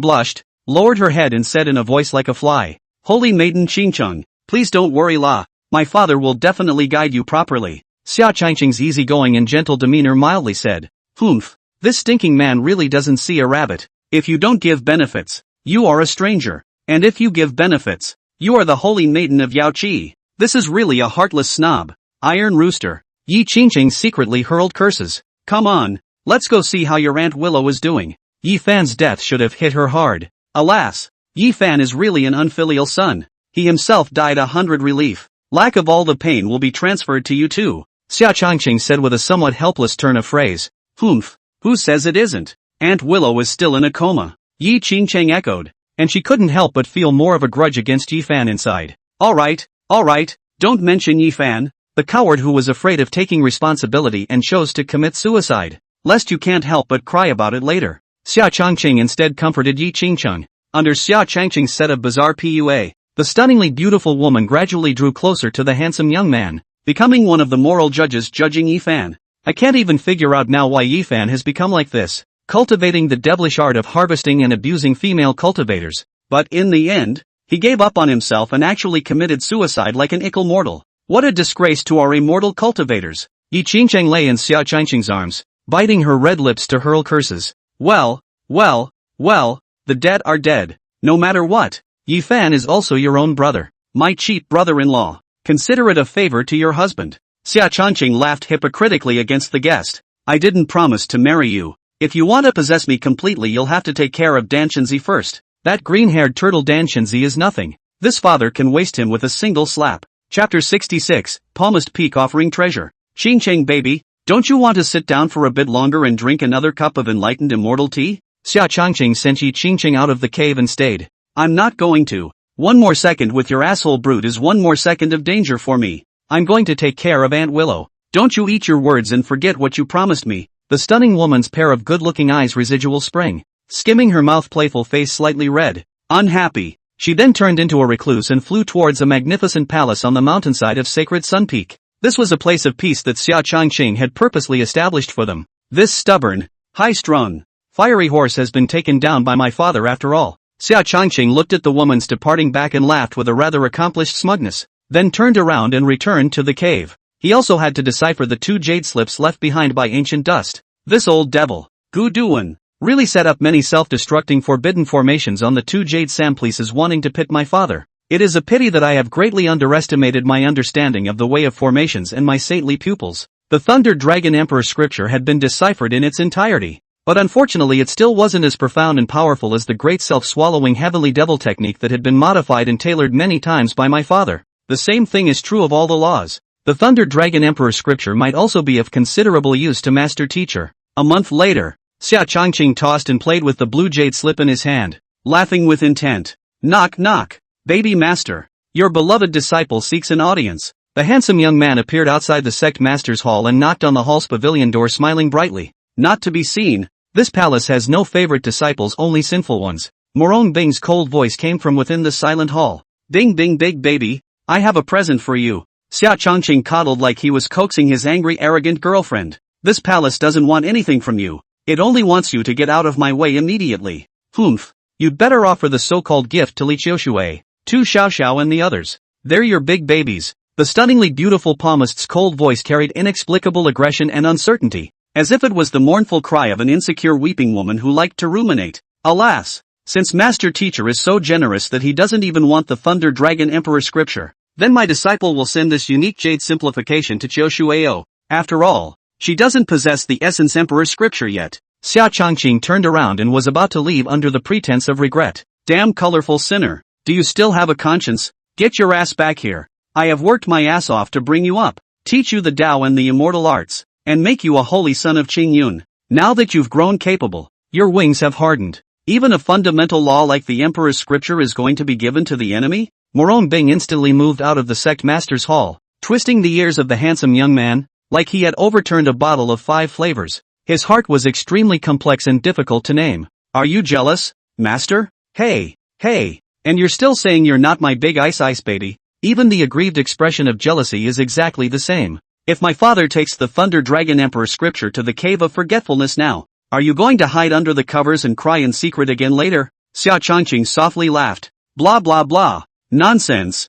blushed, lowered her head and said in a voice like a fly, Holy Maiden Qingcheng, please don't worry la, my father will definitely guide you properly. Xia Changqing's easygoing and gentle demeanor mildly said, Humph, this stinking man really doesn't see a rabbit. If you don't give benefits, you are a stranger, and if you give benefits, you are the Holy Maiden of Yaoqi. This is really a heartless snob. Iron Rooster. Yi Qingqing secretly hurled curses. Come on, let's go see how your Aunt Willow is doing. Yi Fan's death should have hit her hard. Alas, Yi Fan is really an unfilial son. He himself died 100 relief. Lack of all the pain will be transferred to you too. Xia Changqing said with a somewhat helpless turn of phrase. Humph, who says it isn't? Aunt Willow is still in a coma. Yi Qingcheng echoed, and she couldn't help but feel more of a grudge against Yi Fan inside. Alright, don't mention Yi Fan, The coward who was afraid of taking responsibility and chose to commit suicide. Lest you can't help but cry about it later. Xia Changqing instead comforted Yi Qingcheng. Under Xia Changqing's set of bizarre PUA, the stunningly beautiful woman gradually drew closer to the handsome young man, becoming one of the moral judges judging Ye Fan. I can't even figure out now why Ye Fan has become like this, cultivating the devilish art of harvesting and abusing female cultivators. But in the end, he gave up on himself and actually committed suicide like an ickle mortal. What a disgrace to our immortal cultivators. Yi Qingcheng lay in Xia Changqing's arms, biting her red lips to hurl curses. Well, the dead are dead. No matter what, Ye Fan is also your own brother. My cheap brother-in-law. Consider it a favor to your husband. Xia Changqing laughed hypocritically against the guest. I didn't promise to marry you. If you want to possess me completely, you'll have to take care of Dan Shenzi first. That green-haired turtle Dan Shenzi is nothing. This father can waste him with a single slap. Chapter 66, Palmist Peak offering treasure. Qingcheng baby, don't you want to sit down for a bit longer and drink another cup of enlightened immortal tea? Xia Changqing sent Yi Qingcheng out of the cave and stayed. I'm not going to. One more second with your asshole brute is one more second of danger for me. I'm going to take care of Aunt Willow. Don't you eat your words and forget what you promised me. The stunning woman's pair of good-looking eyes residual spring, skimming her mouth, playful face slightly red. Unhappy. She then turned into a recluse and flew towards a magnificent palace on the mountainside of Sacred Sun Peak. This was a place of peace that Xia Changqing had purposely established for them. This stubborn, high-strung, fiery horse has been taken down by my father after all. Xia Changqing looked at the woman's departing back and laughed with a rather accomplished smugness, then turned around and returned to the cave. He also had to decipher the 2 jade slips left behind by ancient dust. This old devil, Gu Duan, really set up many self-destructing forbidden formations on the 2 jade samplices wanting to pit my father. It is a pity that I have greatly underestimated my understanding of the way of formations and my saintly pupils. The Thunder Dragon Emperor scripture had been deciphered in its entirety. But unfortunately it still wasn't as profound and powerful as the great self-swallowing heavenly devil technique that had been modified and tailored many times by my father. The same thing is true of all the laws. The Thunder Dragon Emperor scripture might also be of considerable use to master teacher. A month later, Xia Changqing tossed and played with the blue jade slip in his hand, laughing with intent. Knock knock. Baby master. Your beloved disciple seeks an audience. The handsome young man appeared outside the sect master's hall and knocked on the hall's pavilion door, smiling brightly. Not to be seen. This palace has no favorite disciples, only sinful ones. Murong Bing's cold voice came from within the silent hall. Ding ding big baby, I have a present for you. Xia Changqing coddled like he was coaxing his angry arrogant girlfriend. This palace doesn't want anything from you. It only wants you to get out of my way immediately. Humph. You'd better offer the so-called gift to Li Qiushui, Tu Xiaoxiao and the others. They're your big babies. The stunningly beautiful palmist's cold voice carried inexplicable aggression and uncertainty, as if it was the mournful cry of an insecure weeping woman who liked to ruminate. Alas! Since Master Teacher is so generous that he doesn't even want the Thunder Dragon Emperor scripture, then my disciple will send this unique jade simplification to Qiushuio. After all, she doesn't possess the Essence Emperor scripture yet. Xia Changqing turned around and was about to leave under the pretense of regret. Damn colorful sinner. Do you still have a conscience? Get your ass back here. I have worked my ass off to bring you up, teach you the Tao and the immortal arts, and make you a holy son of Qingyun. Now that you've grown capable, your wings have hardened. Even a fundamental law like the Emperor's scripture is going to be given to the enemy? Murong Bing instantly moved out of the sect master's hall, twisting the ears of the handsome young man, like he had overturned a bottle of 5 flavors. His heart was extremely complex and difficult to name. Are you jealous, master? Hey. And you're still saying you're not my big ice baby? Even the aggrieved expression of jealousy is exactly the same. If my father takes the Thunder Dragon Emperor scripture to the Cave of Forgetfulness now, are you going to hide under the covers and cry in secret again later? Xia Changqing softly laughed. Blah blah blah. Nonsense.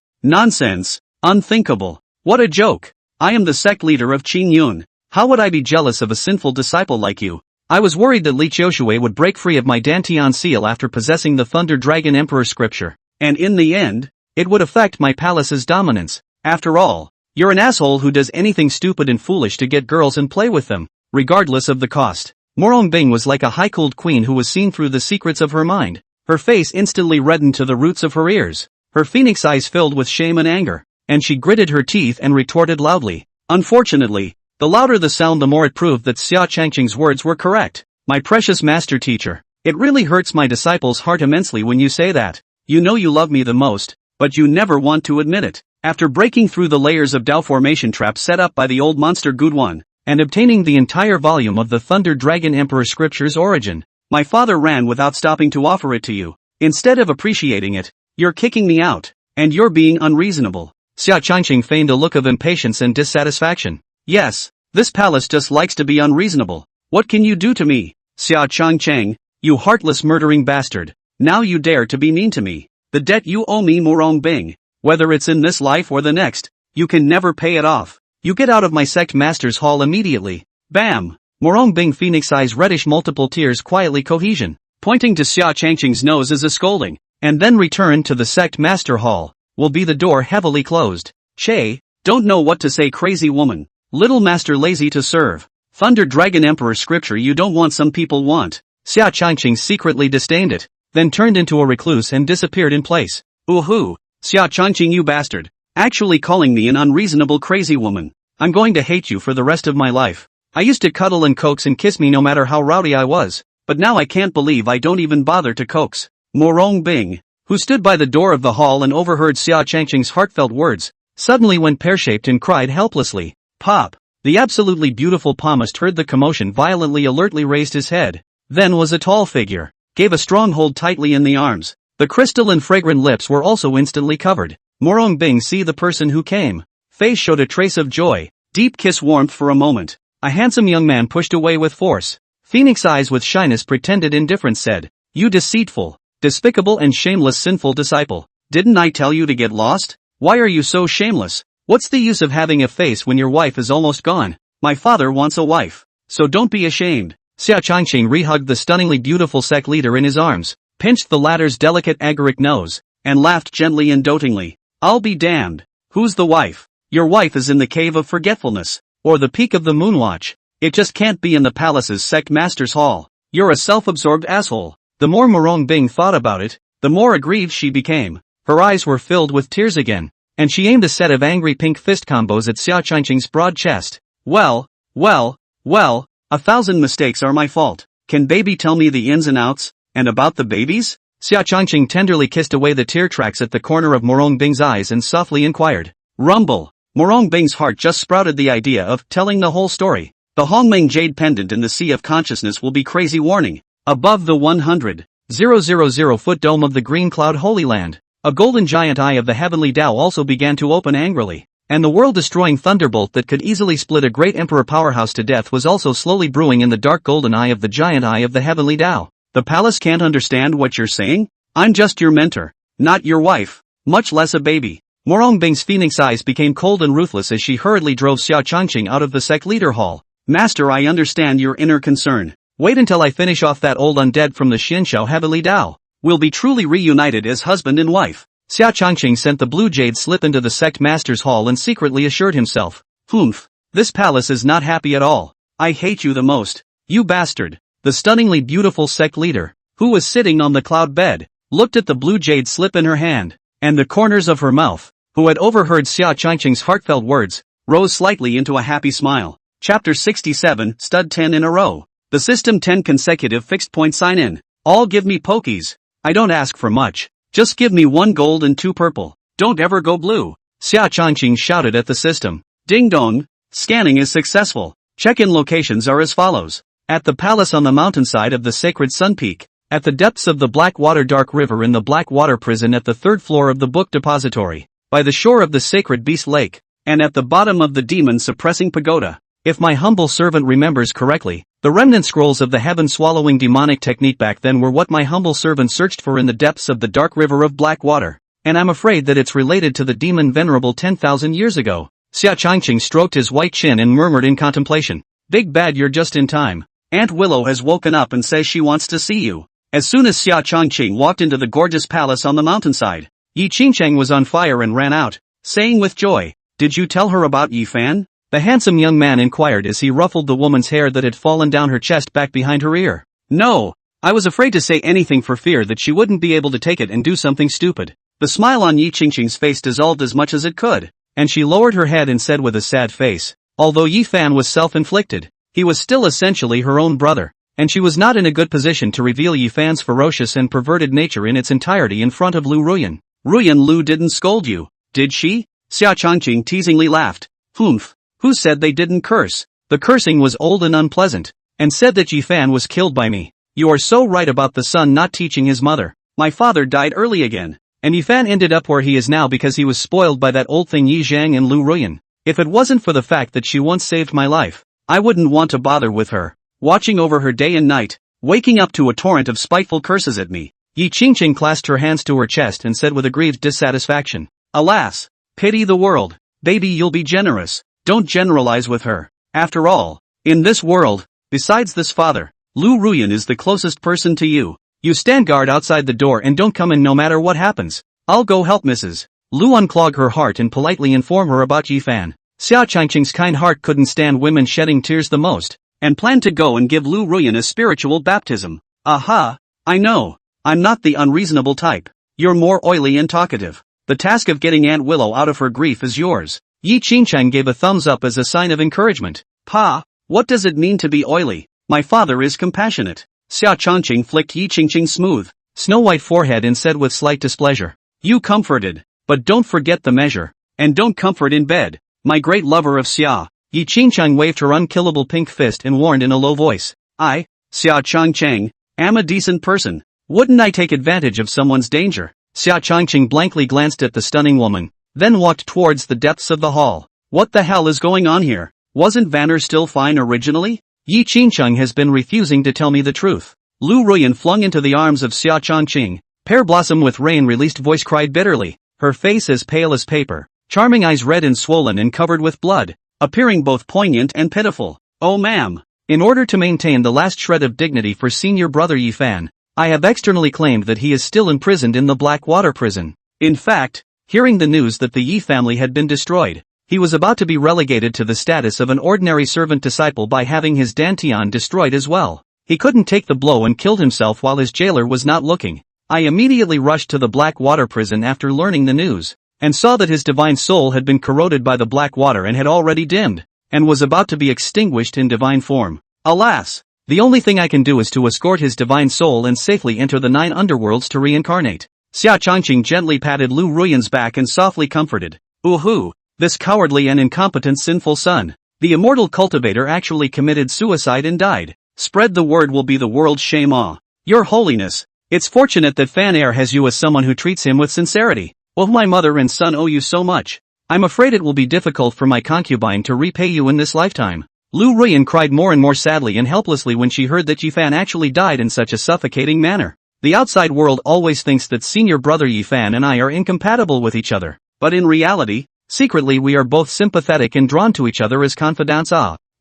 Unthinkable. What a joke. I am the sect leader of Qingyun. How would I be jealous of a sinful disciple like you? I was worried that Li Qiushui would break free of my Dantian seal after possessing the Thunder Dragon Emperor scripture, and in the end, it would affect my palace's dominance. After all, you're an asshole who does anything stupid and foolish to get girls and play with them, regardless of the cost. Murong Bing was like a high-cooled queen who was seen through the secrets of her mind. Her face instantly reddened to the roots of her ears. Her phoenix eyes filled with shame and anger, and she gritted her teeth and retorted loudly. Unfortunately, the louder the sound, the more it proved that Xia Changqing's words were correct. My precious master teacher, it really hurts my disciple's heart immensely when you say that. You know you love me the most, but you never want to admit it. After breaking through the layers of Dao formation traps set up by the old monster Gudwan, and obtaining the entire volume of the Thunder Dragon Emperor Scripture's origin, my father ran without stopping to offer it to you. Instead of appreciating it, you're kicking me out, and you're being unreasonable. Xia Changqing feigned a look of impatience and dissatisfaction. Yes, this palace just likes to be unreasonable. What can you do to me, Xia Changqing, you heartless murdering bastard? Now you dare to be mean to me. The debt you owe me, Murong Bing, whether it's in this life or the next, you can never pay it off. You get out of my sect master's hall immediately. Bam! Murong Bing Phoenix eyes reddish multiple tears quietly cohesion, pointing to Xia Changqing's nose as a scolding, and then return to the sect master hall, will be the door heavily closed. Che, don't know what to say, crazy woman. Little master lazy to serve. Thunder Dragon Emperor Scripture you don't want, some people want. Xia Changqing secretly disdained it, then turned into a recluse and disappeared in place. Ooh-hoo, Xia Changqing you bastard. Actually calling me an unreasonable crazy woman. I'm going to hate you for the rest of my life. I used to cuddle and coax and kiss me no matter how rowdy I was, but now I can't believe I don't even bother to coax. Murong Bing, who stood by the door of the hall and overheard Xia Changqing's heartfelt words, suddenly went pear-shaped and cried helplessly. Pop! The absolutely beautiful palmist heard the commotion violently, alertly raised his head, then was a tall figure, gave a strong hold tightly in the arms. The crystal and fragrant lips were also instantly covered. Murong Bing see the person who came. Face showed a trace of joy, deep kiss warmth for a moment. A handsome young man pushed away with force. Phoenix eyes with shyness pretended indifference said, you deceitful, despicable and shameless sinful disciple. Didn't I tell you to get lost? Why are you so shameless? What's the use of having a face when your wife is almost gone? My father wants a wife, so don't be ashamed. Xia Changqing rehugged the stunningly beautiful sect leader in his arms, pinched the latter's delicate agaric nose, and laughed gently and dotingly. I'll be damned. Who's the wife? Your wife is in the cave of forgetfulness, or the peak of the moonwatch. It just can't be in the palace's sect master's hall. You're a self-absorbed asshole. The more Murong Bing thought about it, the more aggrieved she became. Her eyes were filled with tears again, and she aimed a set of angry pink fist combos at Xia Changqing's broad chest. Well, 1,000 mistakes are my fault. Can baby tell me the ins and outs, and about the babies? Xia Changqing tenderly kissed away the tear tracks at the corner of Murong Bing's eyes and softly inquired. Rumble. Murong Bing's heart just sprouted the idea of telling the whole story. The Hongmeng jade pendant in the sea of consciousness will be crazy warning. Above the 100,000 foot dome of the green cloud Holy Land, a golden giant eye of the heavenly Tao also began to open angrily, and the world-destroying thunderbolt that could easily split a great emperor powerhouse to death was also slowly brewing in the dark golden eye of the giant eye of the heavenly Tao. The palace can't understand what you're saying? I'm just your mentor, not your wife, much less a baby. Murong Bing's phoenix eyes became cold and ruthless as she hurriedly drove Xia Changqing out of the sect leader hall. Master, I understand your inner concern. Wait until I finish off that old undead from the Xianxiao heavenly Tao. We'll be truly reunited as husband and wife. Xia Changqing sent the blue jade slip into the sect master's hall and secretly assured himself, Humph, this palace is not happy at all. I hate you the most. You bastard. The stunningly beautiful sect leader, who was sitting on the cloud bed, looked at the blue jade slip in her hand, and the corners of her mouth, who had overheard Xia Changqing's heartfelt words, rose slightly into a happy smile. Chapter 67, Stud 10 in a row. The system 10 consecutive fixed point sign in. All give me pokies. I don't ask for much. Just give me 1 gold and 2 purple. Don't ever go blue. Xia Changqing shouted at the system. Ding dong. Scanning is successful. Check-in locations are as follows. At the palace on the mountainside of the sacred Sun Peak. At the depths of the Blackwater Dark River in the Blackwater Prison at the 3rd floor of the Book Depository. By the shore of the Sacred Beast Lake. And at the bottom of the Demon Suppressing Pagoda. If my humble servant remembers correctly, the remnant scrolls of the heaven-swallowing demonic technique back then were what my humble servant searched for in the depths of the dark river of Blackwater, and I'm afraid that it's related to the demon venerable 10,000 years ago. Xia Changqing stroked his white chin and murmured in contemplation, Big Bad, you're just in time. Aunt Willow has woken up and says she wants to see you. As soon as Xia Changqing walked into the gorgeous palace on the mountainside, Yi Qingcheng was on fire and ran out, saying with joy, Did you tell her about Ye Fan? The handsome young man inquired as he ruffled the woman's hair that had fallen down her chest back behind her ear. No, I was afraid to say anything for fear that she wouldn't be able to take it and do something stupid. The smile on Yi Qingqing's face dissolved as much as it could, and she lowered her head and said with a sad face, although Ye Fan was self-inflicted, he was still essentially her own brother, and she was not in a good position to reveal Ye Fan's ferocious and perverted nature in its entirety in front of Lu Ruyan. Ruyan, Lu didn't scold you, did she? Xia Changqing teasingly laughed. Humph. Who said they didn't curse? The cursing was old and unpleasant, and said that Ye Fan was killed by me. You are so right about the son not teaching his mother. My father died early again, and Ye Fan ended up where he is now because he was spoiled by that old thing Yi Zhang and Lu Ruyan. If it wasn't for the fact that she once saved my life, I wouldn't want to bother with her, watching over her day and night, waking up to a torrent of spiteful curses at me. Yi Qingqing clasped her hands to her chest and said with aggrieved dissatisfaction, Alas! Pity the world. Baby, you'll be generous. Don't generalize with her. After all, in this world, besides this father, Lu Ruyan is the closest person to you. You stand guard outside the door and don't come in no matter what happens. I'll go help Mrs. Lu unclog her heart and politely inform her about Ye Fan. Xia Changqing's kind heart couldn't stand women shedding tears the most, and planned to go and give Lu Ruyan a spiritual baptism. Aha! I know. I'm not the unreasonable type. You're more oily and talkative. The task of getting Aunt Willow out of her grief is yours. Yi Qingchang gave a thumbs up as a sign of encouragement. Pa, what does it mean to be oily? My father is compassionate. Xia Changqing flicked Yi Qingqing's smooth, snow-white forehead and said with slight displeasure. You comforted, but don't forget the measure. And don't comfort in bed. My great lover of Xia. Yi Qingchang waved her unkillable pink fist and warned in a low voice. I, Xia Changqing, am a decent person. Wouldn't I take advantage of someone's danger? Xia Changqing blankly glanced at the stunning woman, then walked towards the depths of the hall. What the hell is going on here? Wasn't Vanner still fine originally? Yi Qingchang has been refusing to tell me the truth. Lu Ruyan flung into the arms of Xia Changqing. Pear Blossom with rain-released voice cried bitterly, her face as pale as paper, charming eyes red and swollen and covered with blood, appearing both poignant and pitiful. Oh ma'am, in order to maintain the last shred of dignity for senior brother Ye Fan, I have externally claimed that he is still imprisoned in the Blackwater prison. In fact, hearing the news that the Yi family had been destroyed, he was about to be relegated to the status of an ordinary servant disciple by having his dantian destroyed as well. He couldn't take the blow and killed himself while his jailer was not looking. I immediately rushed to the Blackwater prison after learning the news, and saw that his divine soul had been corroded by the black water and had already dimmed, and was about to be extinguished in divine form. Alas! The only thing I can do is to escort his divine soul and safely enter the 9 underworlds to reincarnate. Xia Changqing gently patted Lu Ruyan's back and softly comforted. Ooh, this cowardly and incompetent sinful son. The immortal cultivator actually committed suicide and died. Spread the word will be the world's shame. Your Holiness, it's fortunate that Fan Air has you as someone who treats him with sincerity. Well, my mother and son owe you so much. I'm afraid it will be difficult for my concubine to repay you in this lifetime. Lu Ruyan cried more and more sadly and helplessly when she heard that Ye Fan actually died in such a suffocating manner. The outside world always thinks that senior brother Ye Fan and I are incompatible with each other, but in reality, secretly we are both sympathetic and drawn to each other as confidants.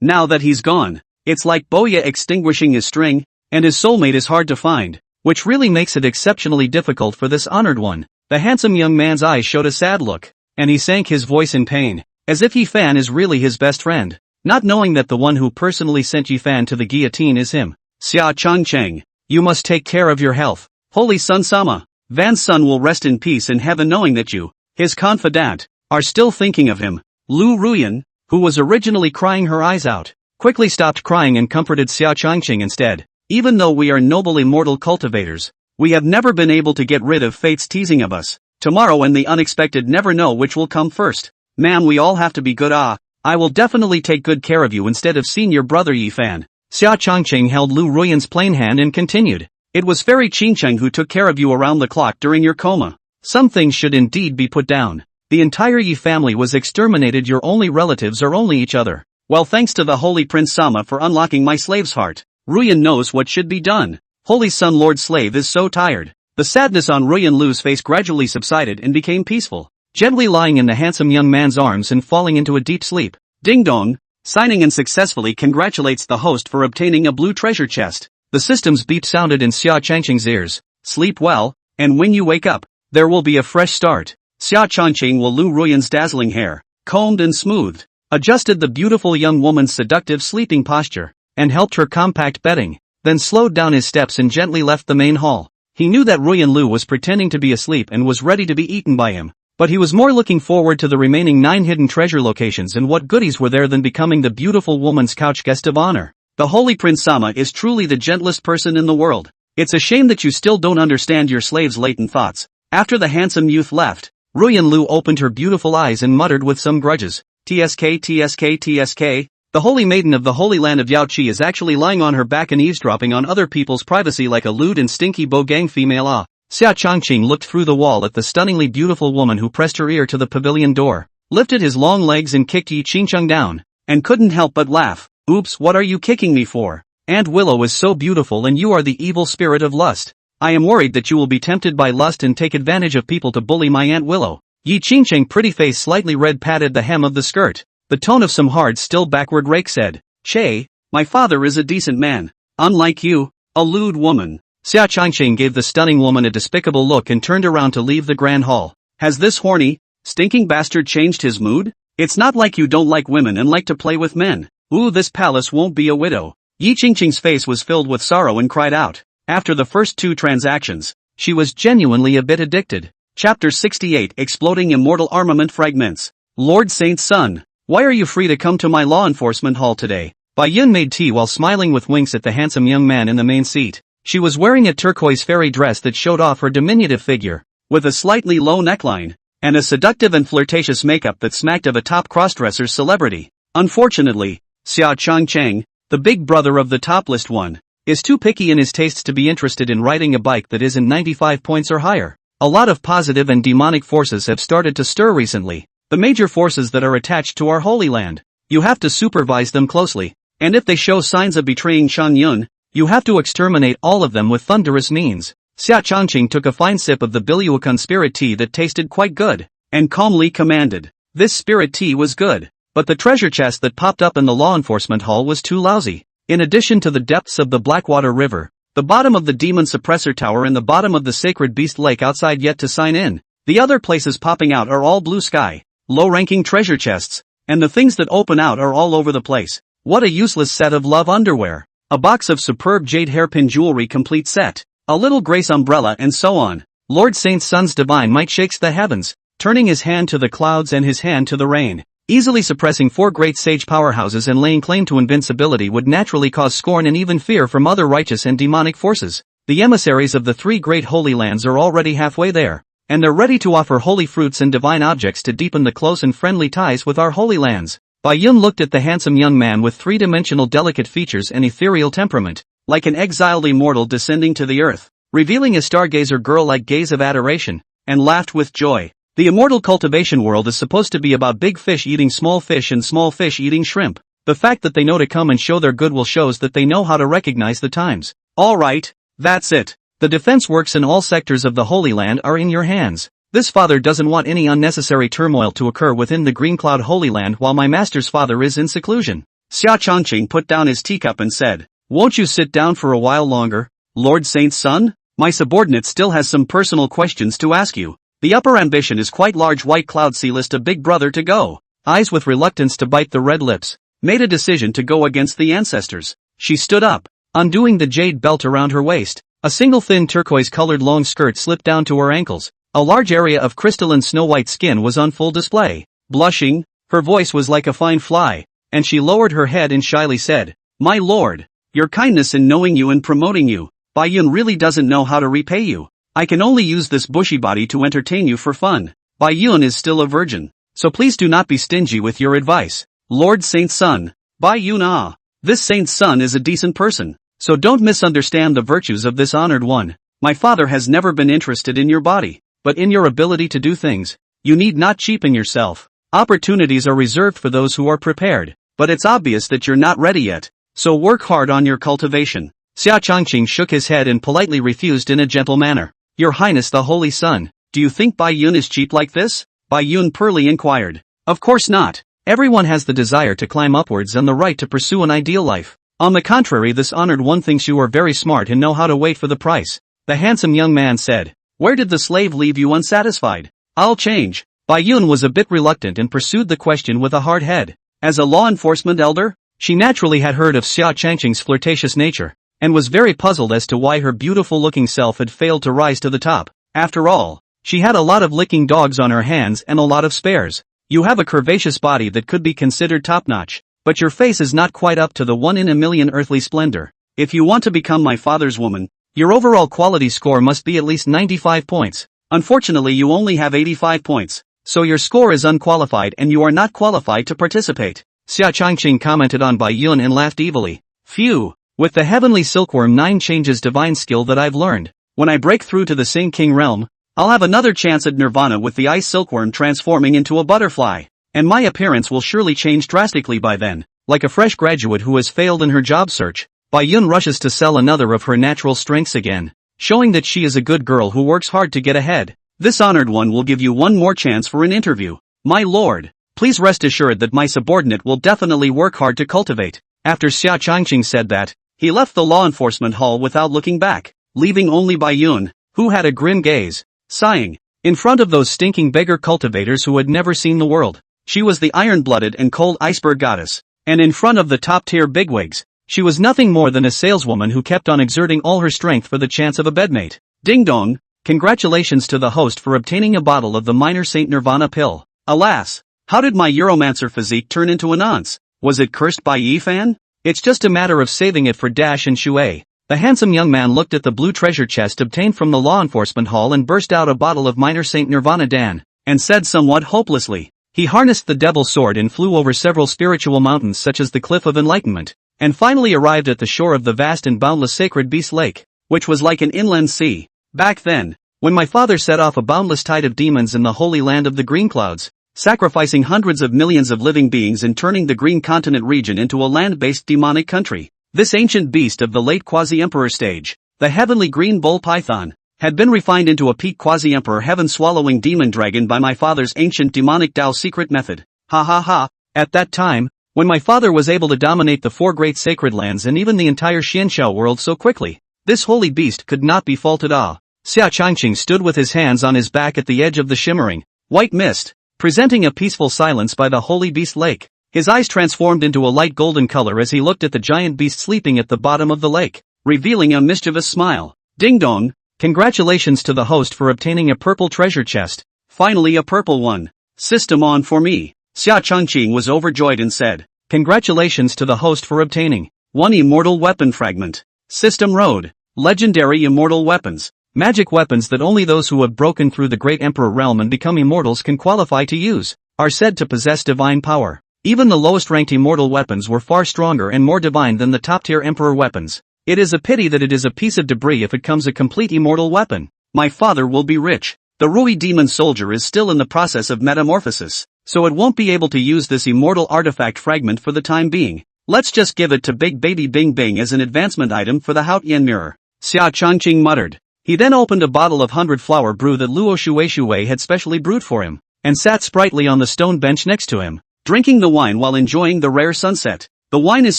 Now that he's gone, it's like Boya extinguishing his string, and his soulmate is hard to find, which really makes it exceptionally difficult for this honored one. The handsome young man's eyes showed a sad look, and he sank his voice in pain, as if Ye Fan is really his best friend, not knowing that the one who personally sent Ye Fan to the guillotine is him. Xia Changqing, you must take care of your health. Holy Sun Sama, Van's son will rest in peace in heaven knowing that you, his confidant, are still thinking of him. Lu Ruyan, who was originally crying her eyes out, quickly stopped crying and comforted Xia Changqing instead. Even though we are noble immortal cultivators, we have never been able to get rid of fate's teasing of us. Tomorrow and the unexpected never know which will come first. Ma'am, we all have to be good. I will definitely take good care of you instead of senior brother Ye Fan. Xia Changqing held Lu Ruyan's plain hand and continued. It was Fairy Qingcheng who took care of you around the clock during your coma. Some things should indeed be put down. The entire Yi family was exterminated. Your only relatives are only each other. Well, thanks to the Holy Prince Sama for unlocking my slave's heart. Ruyan knows what should be done. Holy Sun Lord Slave is so tired. The sadness on Ruyan Lu's face gradually subsided and became peaceful, gently lying in the handsome young man's arms and falling into a deep sleep. Ding dong, signing and successfully congratulates the host for obtaining a blue treasure chest. The system's beep sounded in Xia Changqing's ears. Sleep well, and when you wake up, there will be a fresh start. Xia Changqing will Lu Ruyan's dazzling hair, combed and smoothed, adjusted the beautiful young woman's seductive sleeping posture, and helped her compact bedding, then slowed down his steps and gently left the main hall. He knew that Ruyan Lu was pretending to be asleep and was ready to be eaten by him, but he was more looking forward to the remaining 9 hidden treasure locations and what goodies were there than becoming the beautiful woman's couch guest of honor. The Holy Prince Sama is truly the gentlest person in the world. It's a shame that you still don't understand your slave's latent thoughts. After the handsome youth left, Ruyan Lu opened her beautiful eyes and muttered with some grudges, "TSK, TSK, TSK. The holy maiden of the holy land of Yaoqi is actually lying on her back and eavesdropping on other people's privacy like a lewd and stinky bogang female. Ah." Xia Changqing looked through the wall at the stunningly beautiful woman who pressed her ear to the pavilion door, lifted his long legs and kicked Yi Qingcheng down, and couldn't help but laugh. "Oops, what are you kicking me for? Aunt Willow is so beautiful and you are the evil spirit of lust. I am worried that you will be tempted by lust and take advantage of people to bully my Aunt Willow." Yi Qingcheng pretty face slightly red patted the hem of the skirt. The tone of some hard still backward rake said, "Che, my father is a decent man. Unlike you, a lewd woman." Xia Changqing gave the stunning woman a despicable look and turned around to leave the grand hall. "Has this horny, stinking bastard changed his mood? It's not like you don't like women and like to play with men. Ooh, this palace won't be a widow." Yi Qingqing's face was filled with sorrow and cried out. After the first 2 transactions, she was genuinely a bit addicted. Chapter 68 Exploding Immortal Armament Fragments. Lord Saint's son, why are you free to come to my law enforcement hall today? Bai Yun made tea while smiling with winks at the handsome young man in the main seat. She was wearing a turquoise fairy dress that showed off her diminutive figure, with a slightly low neckline, and a seductive and flirtatious makeup that smacked of a top crossdresser's celebrity. Unfortunately, Xia Changqing, the big brother of the top list one, is too picky in his tastes to be interested in riding a bike that isn't 95 points or higher. A lot of positive and demonic forces have started to stir recently. The major forces that are attached to our holy land. You have to supervise them closely, and if they show signs of betraying Shan Yun, you have to exterminate all of them with thunderous means. Xia Changqing took a fine sip of the Biluakun spirit tea that tasted quite good, and calmly commanded. This spirit tea was good, but the treasure chest that popped up in the law enforcement hall was too lousy. In addition to the depths of the Blackwater River, the bottom of the Demon Suppressor Tower and the bottom of the Sacred Beast Lake outside yet to sign in, the other places popping out are all blue sky, low-ranking treasure chests, and the things that open out are all over the place. What a useless set of love underwear. A box of superb jade hairpin jewelry complete set, a little grace umbrella and so on. Lord Saint's son's divine might shakes the heavens, turning his hand to the clouds and his hand to the rain. Easily suppressing 4 great sage powerhouses and laying claim to invincibility would naturally cause scorn and even fear from other righteous and demonic forces. The emissaries of the 3 great holy lands are already halfway there, and they're ready to offer holy fruits and divine objects to deepen the close and friendly ties with our holy lands. Bai Yun looked at the handsome young man with 3-dimensional delicate features and ethereal temperament, like an exiled immortal descending to the earth, revealing a stargazer girl-like gaze of adoration, and laughed with joy. The immortal cultivation world is supposed to be about big fish eating small fish and small fish eating shrimp. The fact that they know to come and show their goodwill shows that they know how to recognize the times. Alright, that's it. The defense works in all sectors of the Holy Land are in your hands. This father doesn't want any unnecessary turmoil to occur within the Green Cloud Holy Land while my master's father is in seclusion. Xia Changqing put down his teacup and said, "Won't you sit down for a while longer, Lord Saint's son? My subordinate still has some personal questions to ask you. The upper ambition is quite large. White Cloud Sea list a big brother to go." Eyes with reluctance to bite the red lips, made a decision to go against the ancestors. She stood up, undoing the jade belt around her waist. A single thin turquoise-colored long skirt slipped down to her ankles. A large area of crystalline snow-white skin was on full display. Blushing, her voice was like a fine fly, and she lowered her head and shyly said, "My lord, your kindness in knowing you and promoting you, Bai Yun really doesn't know how to repay you. I can only use this bushy body to entertain you for fun. Bai Yun is still a virgin, so please do not be stingy with your advice. Lord Saint's son, Bai Yun ah. This Saint's son is a decent person, so don't misunderstand the virtues of this honored one. My father has never been interested in your body, but in your ability to do things. You need not cheapen yourself. Opportunities are reserved for those who are prepared, but it's obvious that you're not ready yet, so work hard on your cultivation." Xia Changqing shook his head and politely refused in a gentle manner. "Your Highness the Holy Son, do you think Bai Yun is cheap like this?" Bai Yun pearly inquired. "Of course not. Everyone has the desire to climb upwards and the right to pursue an ideal life. On the contrary, this honored one thinks you are very smart and know how to wait for the price." The handsome young man said, "Where did the slave leave you unsatisfied? I'll change." Bai Yun was a bit reluctant and pursued the question with a hard head. As a law enforcement elder, she naturally had heard of Xia Changqing's flirtatious nature, and was very puzzled as to why her beautiful-looking self had failed to rise to the top. After all, she had a lot of licking dogs on her hands and a lot of spares. You have a curvaceous body that could be considered top-notch, but your face is not quite up to the 1 in a million earthly splendor. If you want to become my father's woman, your overall quality score must be at least 95 points. Unfortunately you only have 85 points. So your score is unqualified and you are not qualified to participate. Xia Changqing commented on Bai Yun and laughed evilly. Phew, with the heavenly silkworm 9 changes divine skill that I've learned, when I break through to the Sing King realm, I'll have another chance at nirvana with the ice silkworm transforming into a butterfly. And my appearance will surely change drastically by then. Like a fresh graduate who has failed in her job search, Bai Yun rushes to sell another of her natural strengths again, showing that she is a good girl who works hard to get ahead. This honored one will give you one more chance for an interview. My lord, please rest assured that my subordinate will definitely work hard to cultivate. After Xia Changqing said that, he left the law enforcement hall without looking back, leaving only Bai Yun, who had a grim gaze, sighing, in front of those stinking beggar cultivators who had never seen the world. She was the iron-blooded and cold iceberg goddess, and in front of the top-tier bigwigs, she was nothing more than a saleswoman who kept on exerting all her strength for the chance of a bedmate. Ding dong, congratulations to the host for obtaining a bottle of the minor Saint Nirvana pill. Alas, how did my Euromancer physique turn into a nonce? Was it cursed by Ye Fan? It's just a matter of saving it for Dash and Shuei. The handsome young man looked at the blue treasure chest obtained from the law enforcement hall and burst out a bottle of minor Saint Nirvana Dan, and said somewhat hopelessly. He harnessed the devil's sword and flew over several spiritual mountains such as the Cliff of Enlightenment, and finally arrived at the shore of the vast and boundless Sacred Beast Lake, which was like an inland sea. Back then, when my father set off a boundless tide of demons in the holy land of the Green Clouds, sacrificing hundreds of millions of living beings and turning the Green Continent region into a land-based demonic country, this ancient beast of the late Quasi-Emperor stage, the heavenly green bull python, had been refined into a peak Quasi-Emperor heaven-swallowing demon dragon by my father's ancient demonic Tao secret method. Ha ha ha. At that time, when my father was able to dominate the 4 great sacred lands and even the entire Xianxiao world so quickly, this holy beast could not be faulted. Xia Changqing stood with his hands on his back at the edge of the shimmering, white mist, presenting a peaceful silence by the holy beast lake. His eyes transformed into a light golden color as he looked at the giant beast sleeping at the bottom of the lake, revealing a mischievous smile. Ding dong. Congratulations to the host for obtaining a purple treasure chest. Finally a purple one. System on for me. Xia Changqing was overjoyed and said, congratulations to the host for obtaining 1 immortal weapon fragment. System Road. Legendary immortal weapons. Magic weapons that only those who have broken through the great emperor realm and become immortals can qualify to use, are said to possess divine power. Even the lowest ranked immortal weapons were far stronger and more divine than the top tier emperor weapons. It is a pity that it is a piece of debris if it comes a complete immortal weapon. My father will be rich. The Rui demon soldier is still in the process of metamorphosis, so it won't be able to use this immortal artifact fragment for the time being. Let's just give it to Big Baby Bing Bing as an advancement item for the Haotian mirror. Xia Changqing muttered. He then opened a bottle of 100-flower brew that Luo Shui had specially brewed for him, and sat sprightly on the stone bench next to him, drinking the wine while enjoying the rare sunset. The wine is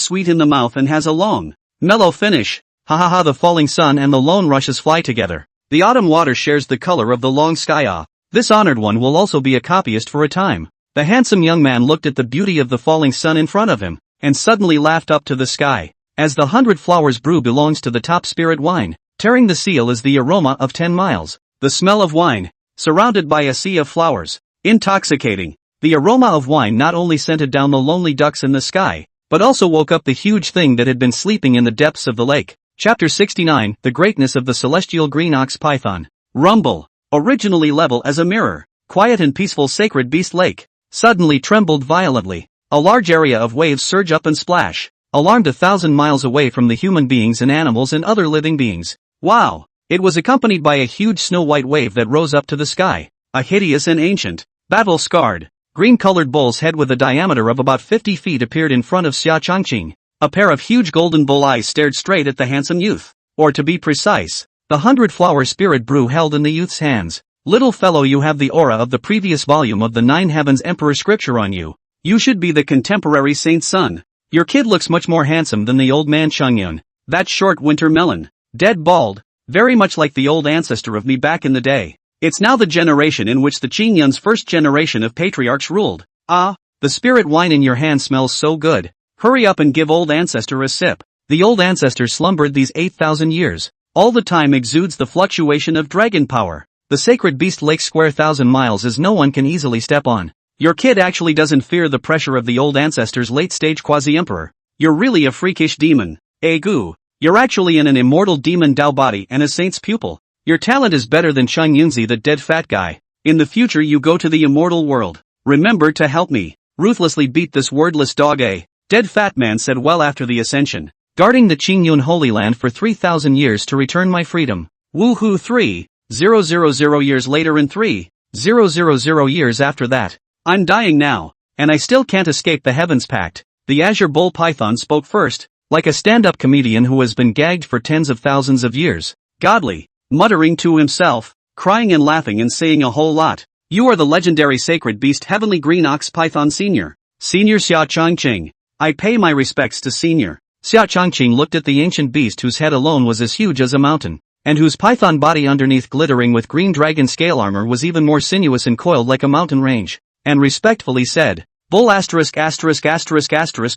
sweet in the mouth and has a long, mellow finish. Ha ha ha. The falling sun and the lone rushes fly together. The autumn water shares the color of the long sky. This honored one will also be a copyist for a time. The handsome young man looked at the beauty of the falling sun in front of him, and suddenly laughed up to the sky. As the 100 flowers brew belongs to the top spirit wine, tearing the seal is the aroma of 10 miles. The smell of wine, surrounded by a sea of flowers. Intoxicating. The aroma of wine not only scented down the lonely ducks in the sky, but also woke up the huge thing that had been sleeping in the depths of the lake. Chapter 69, The Greatness of the Celestial Green Ox Python. Rumble. Originally level as a mirror, quiet and peaceful Sacred Beast Lake, suddenly trembled violently. A large area of waves surge up and splash, alarmed 1,000 miles away from the human beings and animals and other living beings. Wow! It was accompanied by a huge snow-white wave that rose up to the sky. A hideous and ancient, battle-scarred, green-colored bull's head with a diameter of about 50 feet appeared in front of Xia Changqing. A pair of huge golden bull eyes stared straight at the handsome youth. Or to be precise, the 100-flower spirit brew held in the youth's hands. Little fellow, you have the aura of the previous volume of the 9 Heavens Emperor scripture on you. You should be the contemporary saint's son. Your kid looks much more handsome than the old man Changyun. That short winter melon. Dead bald. Very much like the old ancestor of me back in the day. It's now the generation in which the Qingyun's first generation of patriarchs ruled. Ah, the spirit wine in your hand smells so good. Hurry up and give old ancestor a sip. The old ancestor slumbered these 8,000 years. All the time exudes the fluctuation of dragon power. The Sacred Beast Lake square 1,000 miles is no one can easily step on. Your kid actually doesn't fear the pressure of the old ancestor's late-stage quasi-emperor. You're really a freakish demon. Goo. You're actually in an immortal demon Dao body and a saint's pupil. Your talent is better than Chang Yunzi, the dead fat guy. In the future you go to the immortal world. Remember to help me. Ruthlessly beat this wordless dog. A dead fat man said well after the ascension. Guarding the Qingyun Holy Land for 3,000 years to return my freedom. Woohoo 3,000 years later and 3,000 years after that. I'm dying now. And I still can't escape the Heavens Pact. The Azure Bull Python spoke first, like a stand-up comedian who has been gagged for tens of thousands of years. Godly. Muttering to himself, crying and laughing and saying a whole lot. You are the legendary sacred beast Heavenly Green Ox Python Senior. Senior Xia Changqing. I pay my respects to Senior. Xia Changqing looked at the ancient beast whose head alone was as huge as a mountain, and whose python body underneath glittering with green dragon scale armor was even more sinuous and coiled like a mountain range, and respectfully said, Bull *******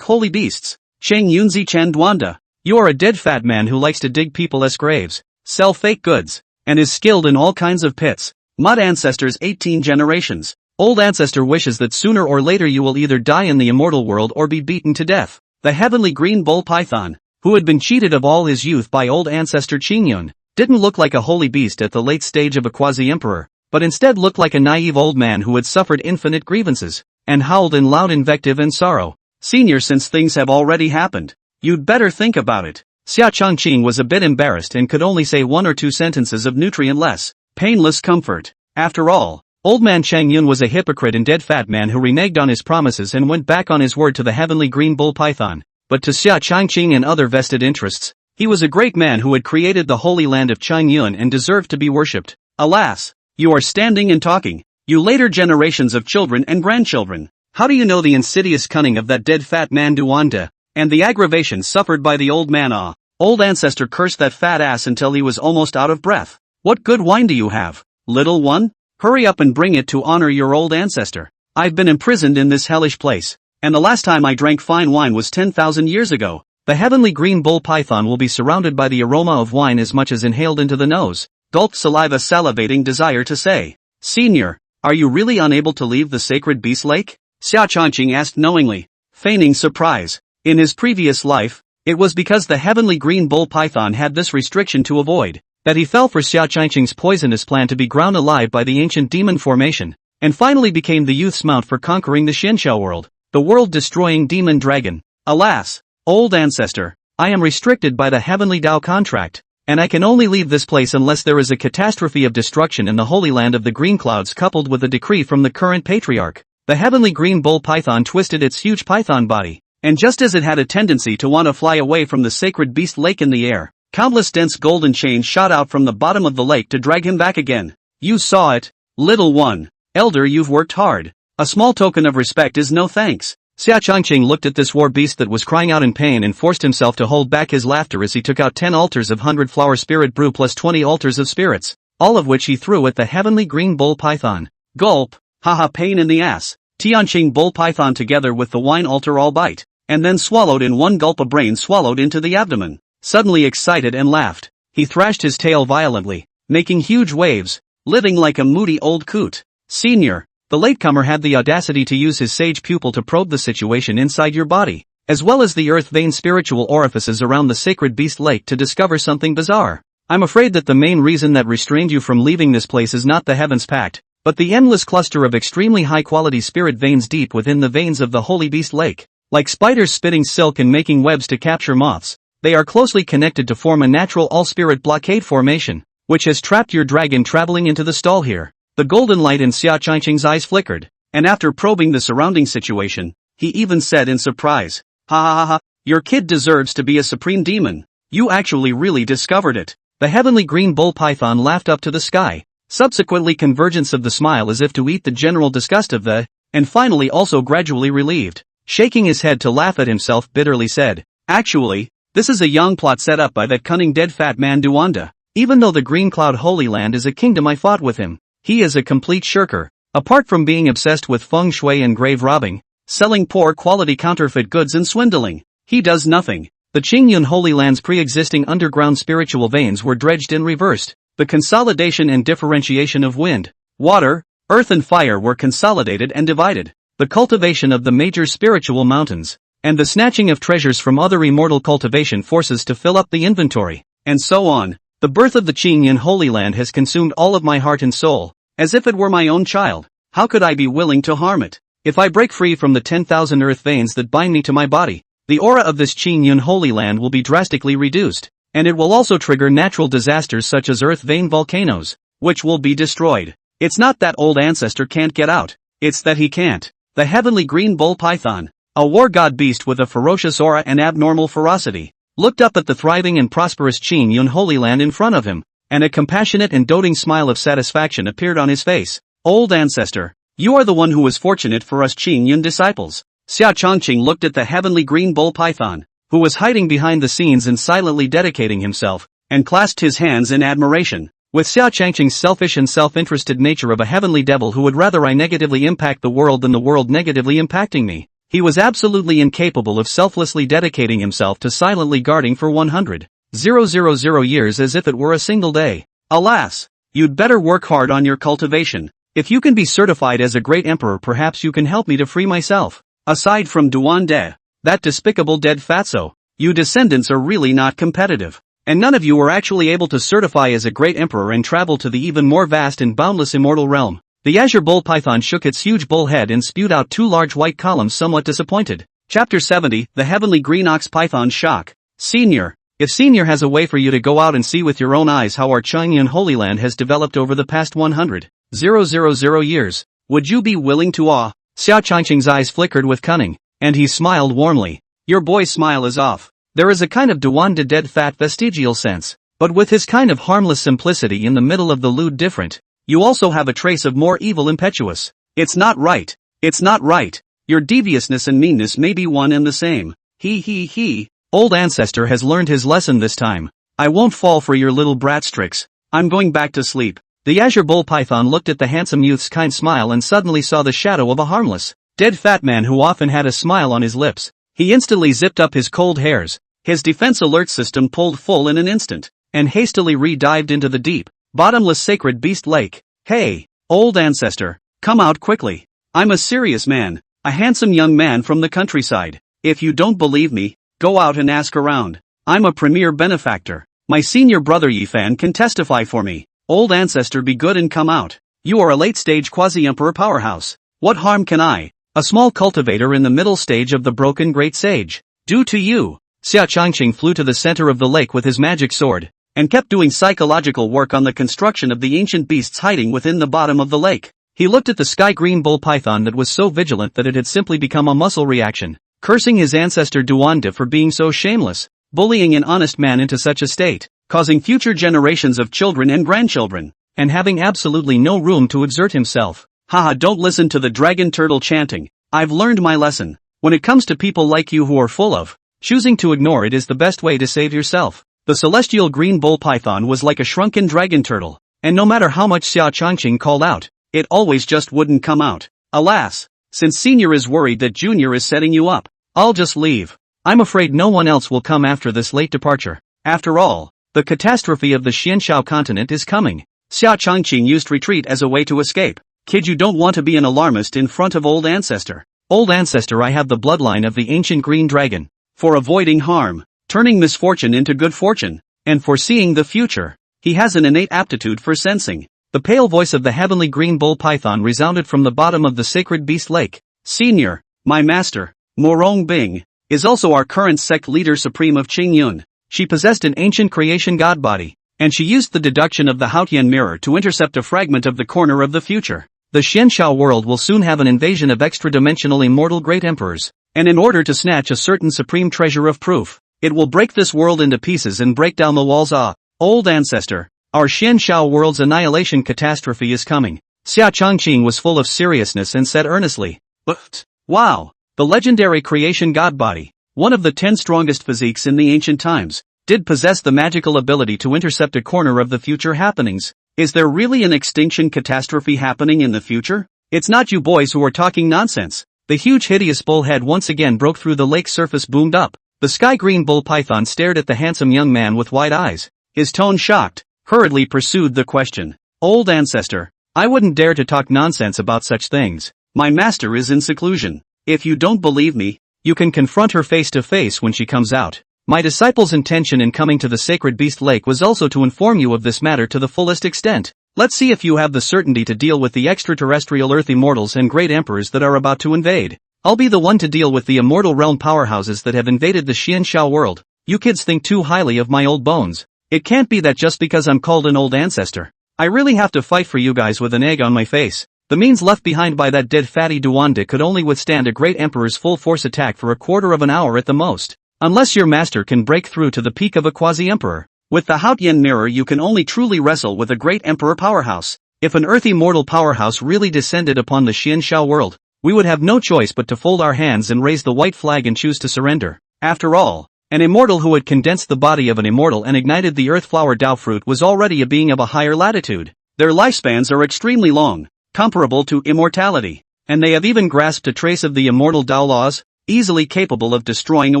holy beasts. Cheng Yunzi Chan Duanda. You are a dead fat man who likes to dig people's graves, sell fake goods, and is skilled in all kinds of pits. Mud ancestors 18 generations. Old ancestor wishes that sooner or later you will either die in the immortal world or be beaten to death. The heavenly green bull python, who had been cheated of all his youth by old ancestor Qingyun, didn't look like a holy beast at the late stage of a quasi-emperor, but instead looked like a naive old man who had suffered infinite grievances, and howled in loud invective and sorrow. Senior, since things have already happened, you'd better think about it. Xia Changqing was a bit embarrassed and could only say one or two sentences of nutrient-less, painless comfort. After all, old man Chang Yun was a hypocrite and dead fat man who reneged on his promises and went back on his word to the heavenly green bull python. But to Xia Changqing and other vested interests, he was a great man who had created the holy land of Chang Yun and deserved to be worshipped. Alas, you are standing and talking, you later generations of children and grandchildren. How do you know the insidious cunning of that dead fat man Duanda, and the aggravation suffered by the old man? Old ancestor cursed that fat ass until he was almost out of breath. What good wine do you have, little one? Hurry up and bring it to honor your old ancestor. I've been imprisoned in this hellish place, and the last time I drank fine wine was 10,000 years ago. The heavenly green bull python will be surrounded by the aroma of wine as much as inhaled into the nose. Gulped saliva, salivating desire to say, Senior, are you really unable to leave the sacred beast lake? Xia Changqing asked knowingly, feigning surprise. In his previous life, it was because the heavenly green bull python had this restriction to avoid, that he fell for Xia Changqing's poisonous plan to be ground alive by the ancient demon formation, and finally became the youth's mount for conquering the Xianxiao world, the world-destroying demon dragon. Alas, old ancestor, I am restricted by the heavenly Tao contract, and I can only leave this place unless there is a catastrophe of destruction in the holy land of the green clouds coupled with a decree from the current patriarch. The heavenly green bull python twisted its huge python body, and just as it had a tendency to want to fly away from the sacred beast lake in the air, countless dense golden chains shot out from the bottom of the lake to drag him back again. You saw it, little one. Elder, you've worked hard. A small token of respect is no thanks. Xia Changqing looked at this war beast that was crying out in pain and forced himself to hold back his laughter as he took out 10 altars of 100-flower spirit brew plus 20 altars of spirits, all of which he threw at the heavenly green bull python. Gulp, haha, pain in the ass. Tianqing bull python together with the wine altar all bite, and then swallowed in one gulp, a brain swallowed into the abdomen. Suddenly excited and laughed, he thrashed his tail violently, making huge waves, living like a moody old coot. Senior, the latecomer had the audacity to use his sage pupil to probe the situation inside your body, as well as the earth vein spiritual orifices around the sacred beast lake to discover something bizarre. I'm afraid that the main reason that restrained you from leaving this place is not the Heavens Pact, but the endless cluster of extremely high-quality spirit veins deep within the veins of the holy beast lake. Like spiders spitting silk and making webs to capture moths, they are closely connected to form a natural all-spirit blockade formation, which has trapped your dragon traveling into the stall here. The golden light in Xia Changqing's eyes flickered, and after probing the surrounding situation, he even said in surprise, Ha ha ha ha, your kid deserves to be a supreme demon. You actually really discovered it. The heavenly green bull python laughed up to the sky, subsequently convergence of the smile as if to eat the general disgust of the, and finally also gradually relieved, shaking his head to laugh at himself bitterly said, Actually, this is a young plot set up by that cunning dead fat man Duanda. Even though the Green Cloud Holy Land is a kingdom, I fought with him. He is a complete shirker. Apart from being obsessed with feng shui and grave robbing, selling poor quality counterfeit goods and swindling, he does nothing. The Qingyun Holy Land's pre-existing underground spiritual veins were dredged and reversed. The consolidation and differentiation of wind, water, earth and fire were consolidated and divided. The cultivation of the major spiritual mountains, and the snatching of treasures from other immortal cultivation forces to fill up the inventory, and so on. The birth of the Qingyan Holy Land has consumed all of my heart and soul, as if it were my own child. How could I be willing to harm it? If I break free from the 10,000 earth veins that bind me to my body, the aura of this Qingyan Holy Land will be drastically reduced, and it will also trigger natural disasters such as earth vein volcanoes, which will be destroyed. It's not that old ancestor can't get out, it's that he can't. The heavenly green bull python, a war god beast with a ferocious aura and abnormal ferocity, looked up at the thriving and prosperous Qingyan Holy Land in front of him, and a compassionate and doting smile of satisfaction appeared on his face. Old ancestor, you are the one who was fortunate for us Qingyan disciples. Xia Chongqing looked at the heavenly green bull python, who was hiding behind the scenes and silently dedicating himself, and clasped his hands in admiration. With Xia Chongqing's selfish and self-interested nature of a heavenly devil who would rather I negatively impact the world than the world negatively impacting me, he was absolutely incapable of selflessly dedicating himself to silently guarding for 100,000 years as if it were a single day. Alas! You'd better work hard on your cultivation. If you can be certified as a great emperor, perhaps you can help me to free myself. Aside from Duan De, that despicable dead fatso, you descendants are really not competitive. And none of you are actually able to certify as a great emperor and travel to the even more vast and boundless immortal realm. The azure bull python shook its huge bull head and spewed out 2 large white columns, somewhat disappointed. Chapter 70, The Heavenly Green Ox Python's Shock. Senior, if Senior has a way for you to go out and see with your own eyes how our Qingyan Holy Land has developed over the past 100,000 years, would you be willing to Xia Chongqing's eyes flickered with cunning, and he smiled warmly. Your boy's smile is off. There is a kind of Duan De dead fat vestigial sense, but with his kind of harmless simplicity in the middle of the lewd different, you also have a trace of more evil impetuous. It's not right. It's not right. Your deviousness and meanness may be one and the same. He. Old ancestor has learned his lesson this time. I won't fall for your little brat's tricks. I'm going back to sleep. The azure bull python looked at the handsome youth's kind smile and suddenly saw the shadow of a harmless, dead fat man who often had a smile on his lips. He instantly zipped up his cold hairs. His defense alert system pulled full in an instant, and hastily re-dived into the deep, bottomless sacred beast lake. Hey, old ancestor, come out quickly. I'm a serious man, a handsome young man from the countryside. If you don't believe me, go out and ask around. I'm a premier benefactor. My senior brother Ye Fan can testify for me. Old ancestor, be good and come out. You are a late-stage quasi-emperor powerhouse. What harm can I, a small cultivator in the middle stage of the broken great sage, do to you? Xia Chongqing flew to the center of the lake with his magic sword, and kept doing psychological work on the construction of the ancient beasts hiding within the bottom of the lake. He looked at the sky-green bull python that was so vigilant that it had simply become a muscle reaction, cursing his ancestor Duan De for being so shameless, bullying an honest man into such a state, causing future generations of children and grandchildren, and having absolutely no room to exert himself. Haha, don't listen to the dragon turtle chanting. I've learned my lesson. When it comes to people like you who are full of, choosing to ignore it is the best way to save yourself. The celestial green bull python was like a shrunken dragon turtle, and no matter how much Xia Chongqing called out, it always just wouldn't come out. Alas, since Senior is worried that Junior is setting you up, I'll just leave. I'm afraid no one else will come after this late departure. After all, the catastrophe of the Xianshao continent is coming. Xia Chongqing used retreat as a way to escape. Kid, you don't want to be an alarmist in front of old ancestor. Old ancestor, I have the bloodline of the ancient green dragon. For avoiding harm, turning misfortune into good fortune, and foreseeing the future, he has an innate aptitude for sensing. The pale voice of the heavenly green bull python resounded from the bottom of the sacred beast lake. Senior, my master, Murong Bing, is also our current sect leader supreme of Qingyun. She possessed an ancient creation god body, and she used the deduction of the Haotian mirror to intercept a fragment of the corner of the future. The Xianshao world will soon have an invasion of extra-dimensional immortal great emperors, and in order to snatch a certain supreme treasure of proof, it will break this world into pieces and break down the walls. Old ancestor, our Xianshao world's annihilation catastrophe is coming. Xia Chongqing was full of seriousness and said earnestly, but, wow, the legendary creation god body, one of the 10 strongest physiques in the ancient times, did possess the magical ability to intercept a corner of the future happenings. Is there really an extinction catastrophe happening in the future? It's not you boys who are talking nonsense. The huge hideous bull head once again broke through the lake surface, boomed up. The sky-green bull python stared at the handsome young man with wide eyes. His tone shocked, hurriedly pursued the question. Old ancestor, I wouldn't dare to talk nonsense about such things. My master is in seclusion. If you don't believe me, you can confront her face to face when she comes out. My disciple's intention in coming to the sacred beast lake was also to inform you of this matter to the fullest extent. Let's see if you have the certainty to deal with the extraterrestrial earth immortals and great emperors that are about to invade. I'll be the one to deal with the immortal realm powerhouses that have invaded the Xianxiao world. You kids think too highly of my old bones. It can't be that just because I'm called an old ancestor, I really have to fight for you guys with an egg on my face. The means left behind by that dead fatty Duande could only withstand a great emperor's full force attack for a quarter of an hour at the most. Unless your master can break through to the peak of a quasi-emperor. With the Haotian mirror you can only truly wrestle with a great emperor powerhouse. If an earth immortal powerhouse really descended upon the Xianxiao world, we would have no choice but to fold our hands and raise the white flag and choose to surrender. After all, an immortal who had condensed the body of an immortal and ignited the earth flower Dao fruit was already a being of a higher latitude. Their lifespans are extremely long, comparable to immortality, and they have even grasped a trace of the immortal Dao laws, easily capable of destroying a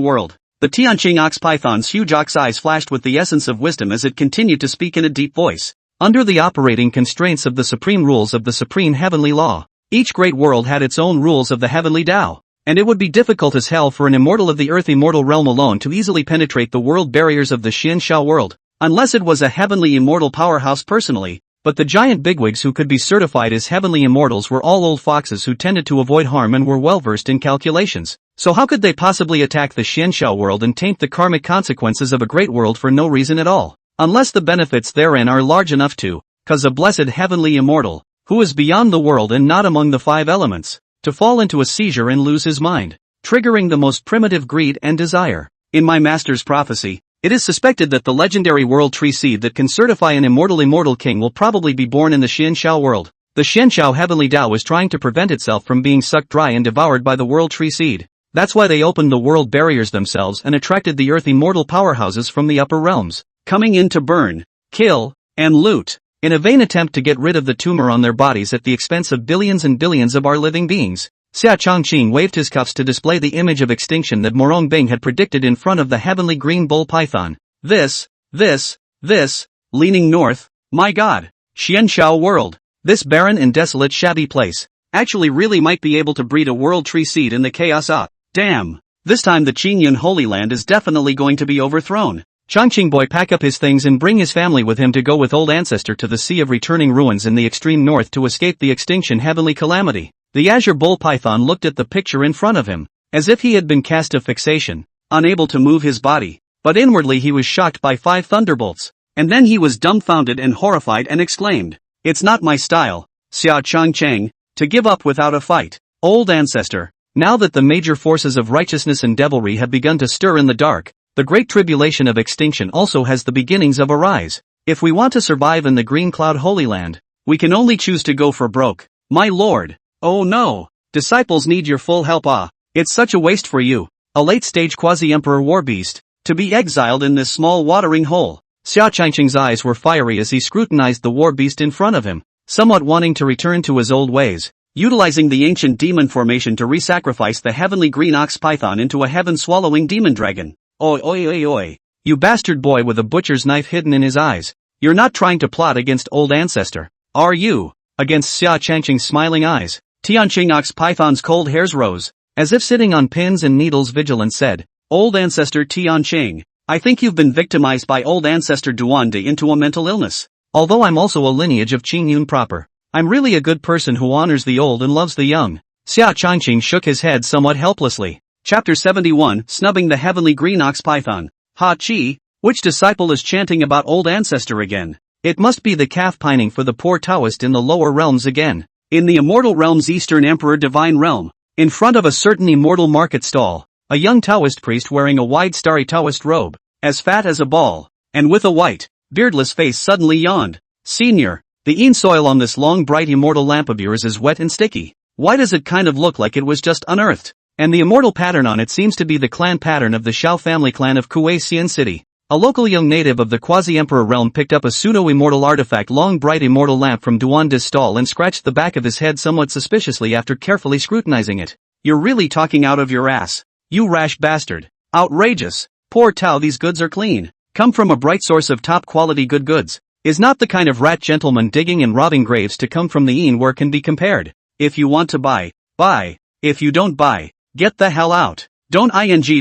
world. The Tianqing ox python's huge ox eyes flashed with the essence of wisdom as it continued to speak in a deep voice. Under the operating constraints of the supreme rules of the supreme heavenly law, each great world had its own rules of the heavenly Dao, and it would be difficult as hell for an immortal of the earth immortal realm alone to easily penetrate the world barriers of the Xianxiao world, unless it was a heavenly immortal powerhouse personally. But the giant bigwigs who could be certified as heavenly immortals were all old foxes who tended to avoid harm and were well versed in calculations. So how could they possibly attack the Xianxiao world and taint the karmic consequences of a great world for no reason at all? Unless the benefits therein are large enough to cause a blessed heavenly immortal, who is beyond the world and not among the five elements, to fall into a seizure and lose his mind, triggering the most primitive greed and desire. In my master's prophecy, it is suspected that the legendary world tree seed that can certify an immortal king will probably be born in the Xianxiao world. The Xianxiao heavenly Dao is trying to prevent itself from being sucked dry and devoured by the world tree seed. That's why they opened the world barriers themselves and attracted the earth immortal powerhouses from the upper realms, coming in to burn, kill, and loot, in a vain attempt to get rid of the tumor on their bodies at the expense of billions and billions of our living beings. Xia Changqing waved his cuffs to display the image of extinction that Murong Bing had predicted in front of the heavenly green bull python. This, leaning north, my god, Xianxiao world, this barren and desolate shabby place, actually really might be able to breed a world tree seed in the chaos. Damn, this time the Qingyun Holy Land is definitely going to be overthrown. Changqing boy, pack up his things and bring his family with him to go with old ancestor to the sea of returning ruins in the extreme north to escape the extinction heavenly calamity. The azure bull python looked at the picture in front of him, as if he had been cast of fixation, unable to move his body, but inwardly he was shocked by 5 thunderbolts, and then he was dumbfounded and horrified and exclaimed, "It's not my style, Xia Changcheng, to give up without a fight, old ancestor." Now that the major forces of righteousness and devilry have begun to stir in the dark, the great tribulation of extinction also has the beginnings of a rise. If we want to survive in the green cloud Holy Land, we can only choose to go for broke, my lord. Oh no, disciples need your full help. It's such a waste for you, a late-stage quasi-emperor war beast, to be exiled in this small watering hole. Xia Changqing's eyes were fiery as he scrutinized the war beast in front of him, somewhat wanting to return to his old ways, utilizing the ancient demon formation to re-sacrifice the heavenly green ox python into a heaven-swallowing demon dragon. Oi oi oi oi, you bastard boy with a butcher's knife hidden in his eyes, you're not trying to plot against old ancestor, are you? Against Xia Changqing's smiling eyes, Tianqing ox python's cold hairs rose, as if sitting on pins and needles vigilant said, "Old ancestor Tianqing, I think you've been victimized by old ancestor Duande into a mental illness. Although I'm also a lineage of Qingyun proper, I'm really a good person who honors the old and loves the young." Xia Changqing shook his head somewhat helplessly. Chapter 71, Snubbing the Heavenly Green Ox Python. Ha chi, which disciple is chanting about old ancestor again? It must be the calf pining for the poor Taoist in the lower realms again. In the immortal realm's eastern emperor divine realm, in front of a certain immortal market stall, a young Taoist priest wearing a wide starry Taoist robe, as fat as a ball, and with a white, beardless face suddenly yawned. "Senior, the soil on this long bright immortal lamp of yours is wet and sticky. Why does it kind of look like it was just unearthed? And the immortal pattern on it seems to be the clan pattern of the Xiao family clan of Kuei Xian City." A local young native of the quasi-emperor realm picked up a pseudo-immortal artifact long bright immortal lamp from Duande's stall and scratched the back of his head somewhat suspiciously after carefully scrutinizing it. "You're really talking out of your ass, you rash bastard. Outrageous. Poor Tao, these goods are clean. Come from a bright source of top-quality good goods. Is not the kind of rat gentleman digging and robbing graves to come from the inn where can be compared. If you want to buy, buy. If you don't buy, get the hell out. Don't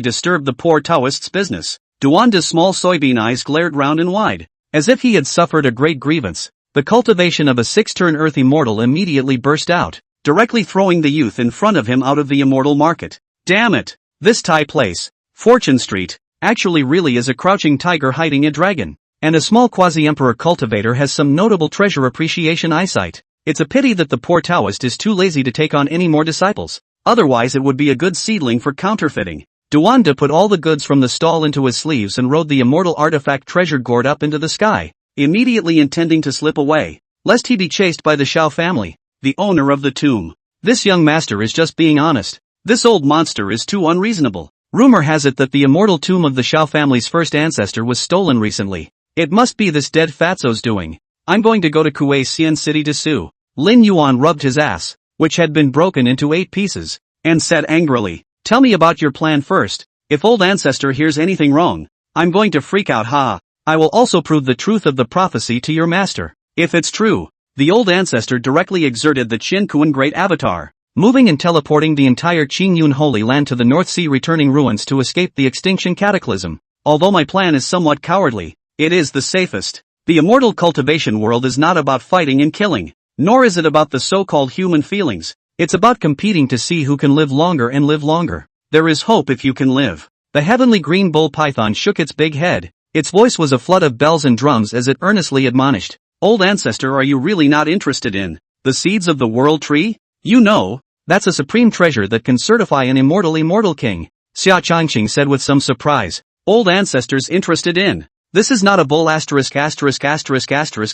disturb the poor Taoist's business. Duanda's small soybean eyes glared round and wide, as if he had suffered a great grievance. The cultivation of a 6-turn earth immortal immediately burst out, directly throwing the youth in front of him out of the immortal market. Damn it! This Thai place, Fortune Street, actually really is a crouching tiger hiding a dragon. And a small quasi-emperor cultivator has some notable treasure appreciation eyesight. It's a pity that the poor Taoist is too lazy to take on any more disciples. Otherwise it would be a good seedling for counterfeiting. Duanda put all the goods from the stall into his sleeves and rode the immortal artifact treasure gourd up into the sky, immediately intending to slip away, lest he be chased by the Xiao family, the owner of the tomb. This young master is just being honest. This old monster is too unreasonable. Rumor has it that the immortal tomb of the Xiao family's first ancestor was stolen recently. It must be this dead fatso's doing. I'm going to go to Kuei Xian City to sue. Lin Yuan rubbed his ass, which had been broken into 8 pieces, and said angrily, "Tell me about your plan first. If old ancestor hears anything wrong, I'm going to freak out, ha. I will also prove the truth of the prophecy to your master. If it's true." The old ancestor directly exerted the Qin Kuan Great Avatar, moving and teleporting the entire Qingyun Holy Land to the North Sea, returning ruins to escape the extinction cataclysm. Although my plan is somewhat cowardly, it is the safest. The immortal cultivation world is not about fighting and killing, nor is it about the so-called human feelings. It's about competing to see who can live longer and live longer. There is hope if you can live. The heavenly green bull python shook its big head. Its voice was a flood of bells and drums as it earnestly admonished, "Old ancestor, are you really not interested in the seeds of the world tree? You know, that's a supreme treasure that can certify an immortal king." Xia Changqing said with some surprise. "Old ancestors interested in? This is not a bull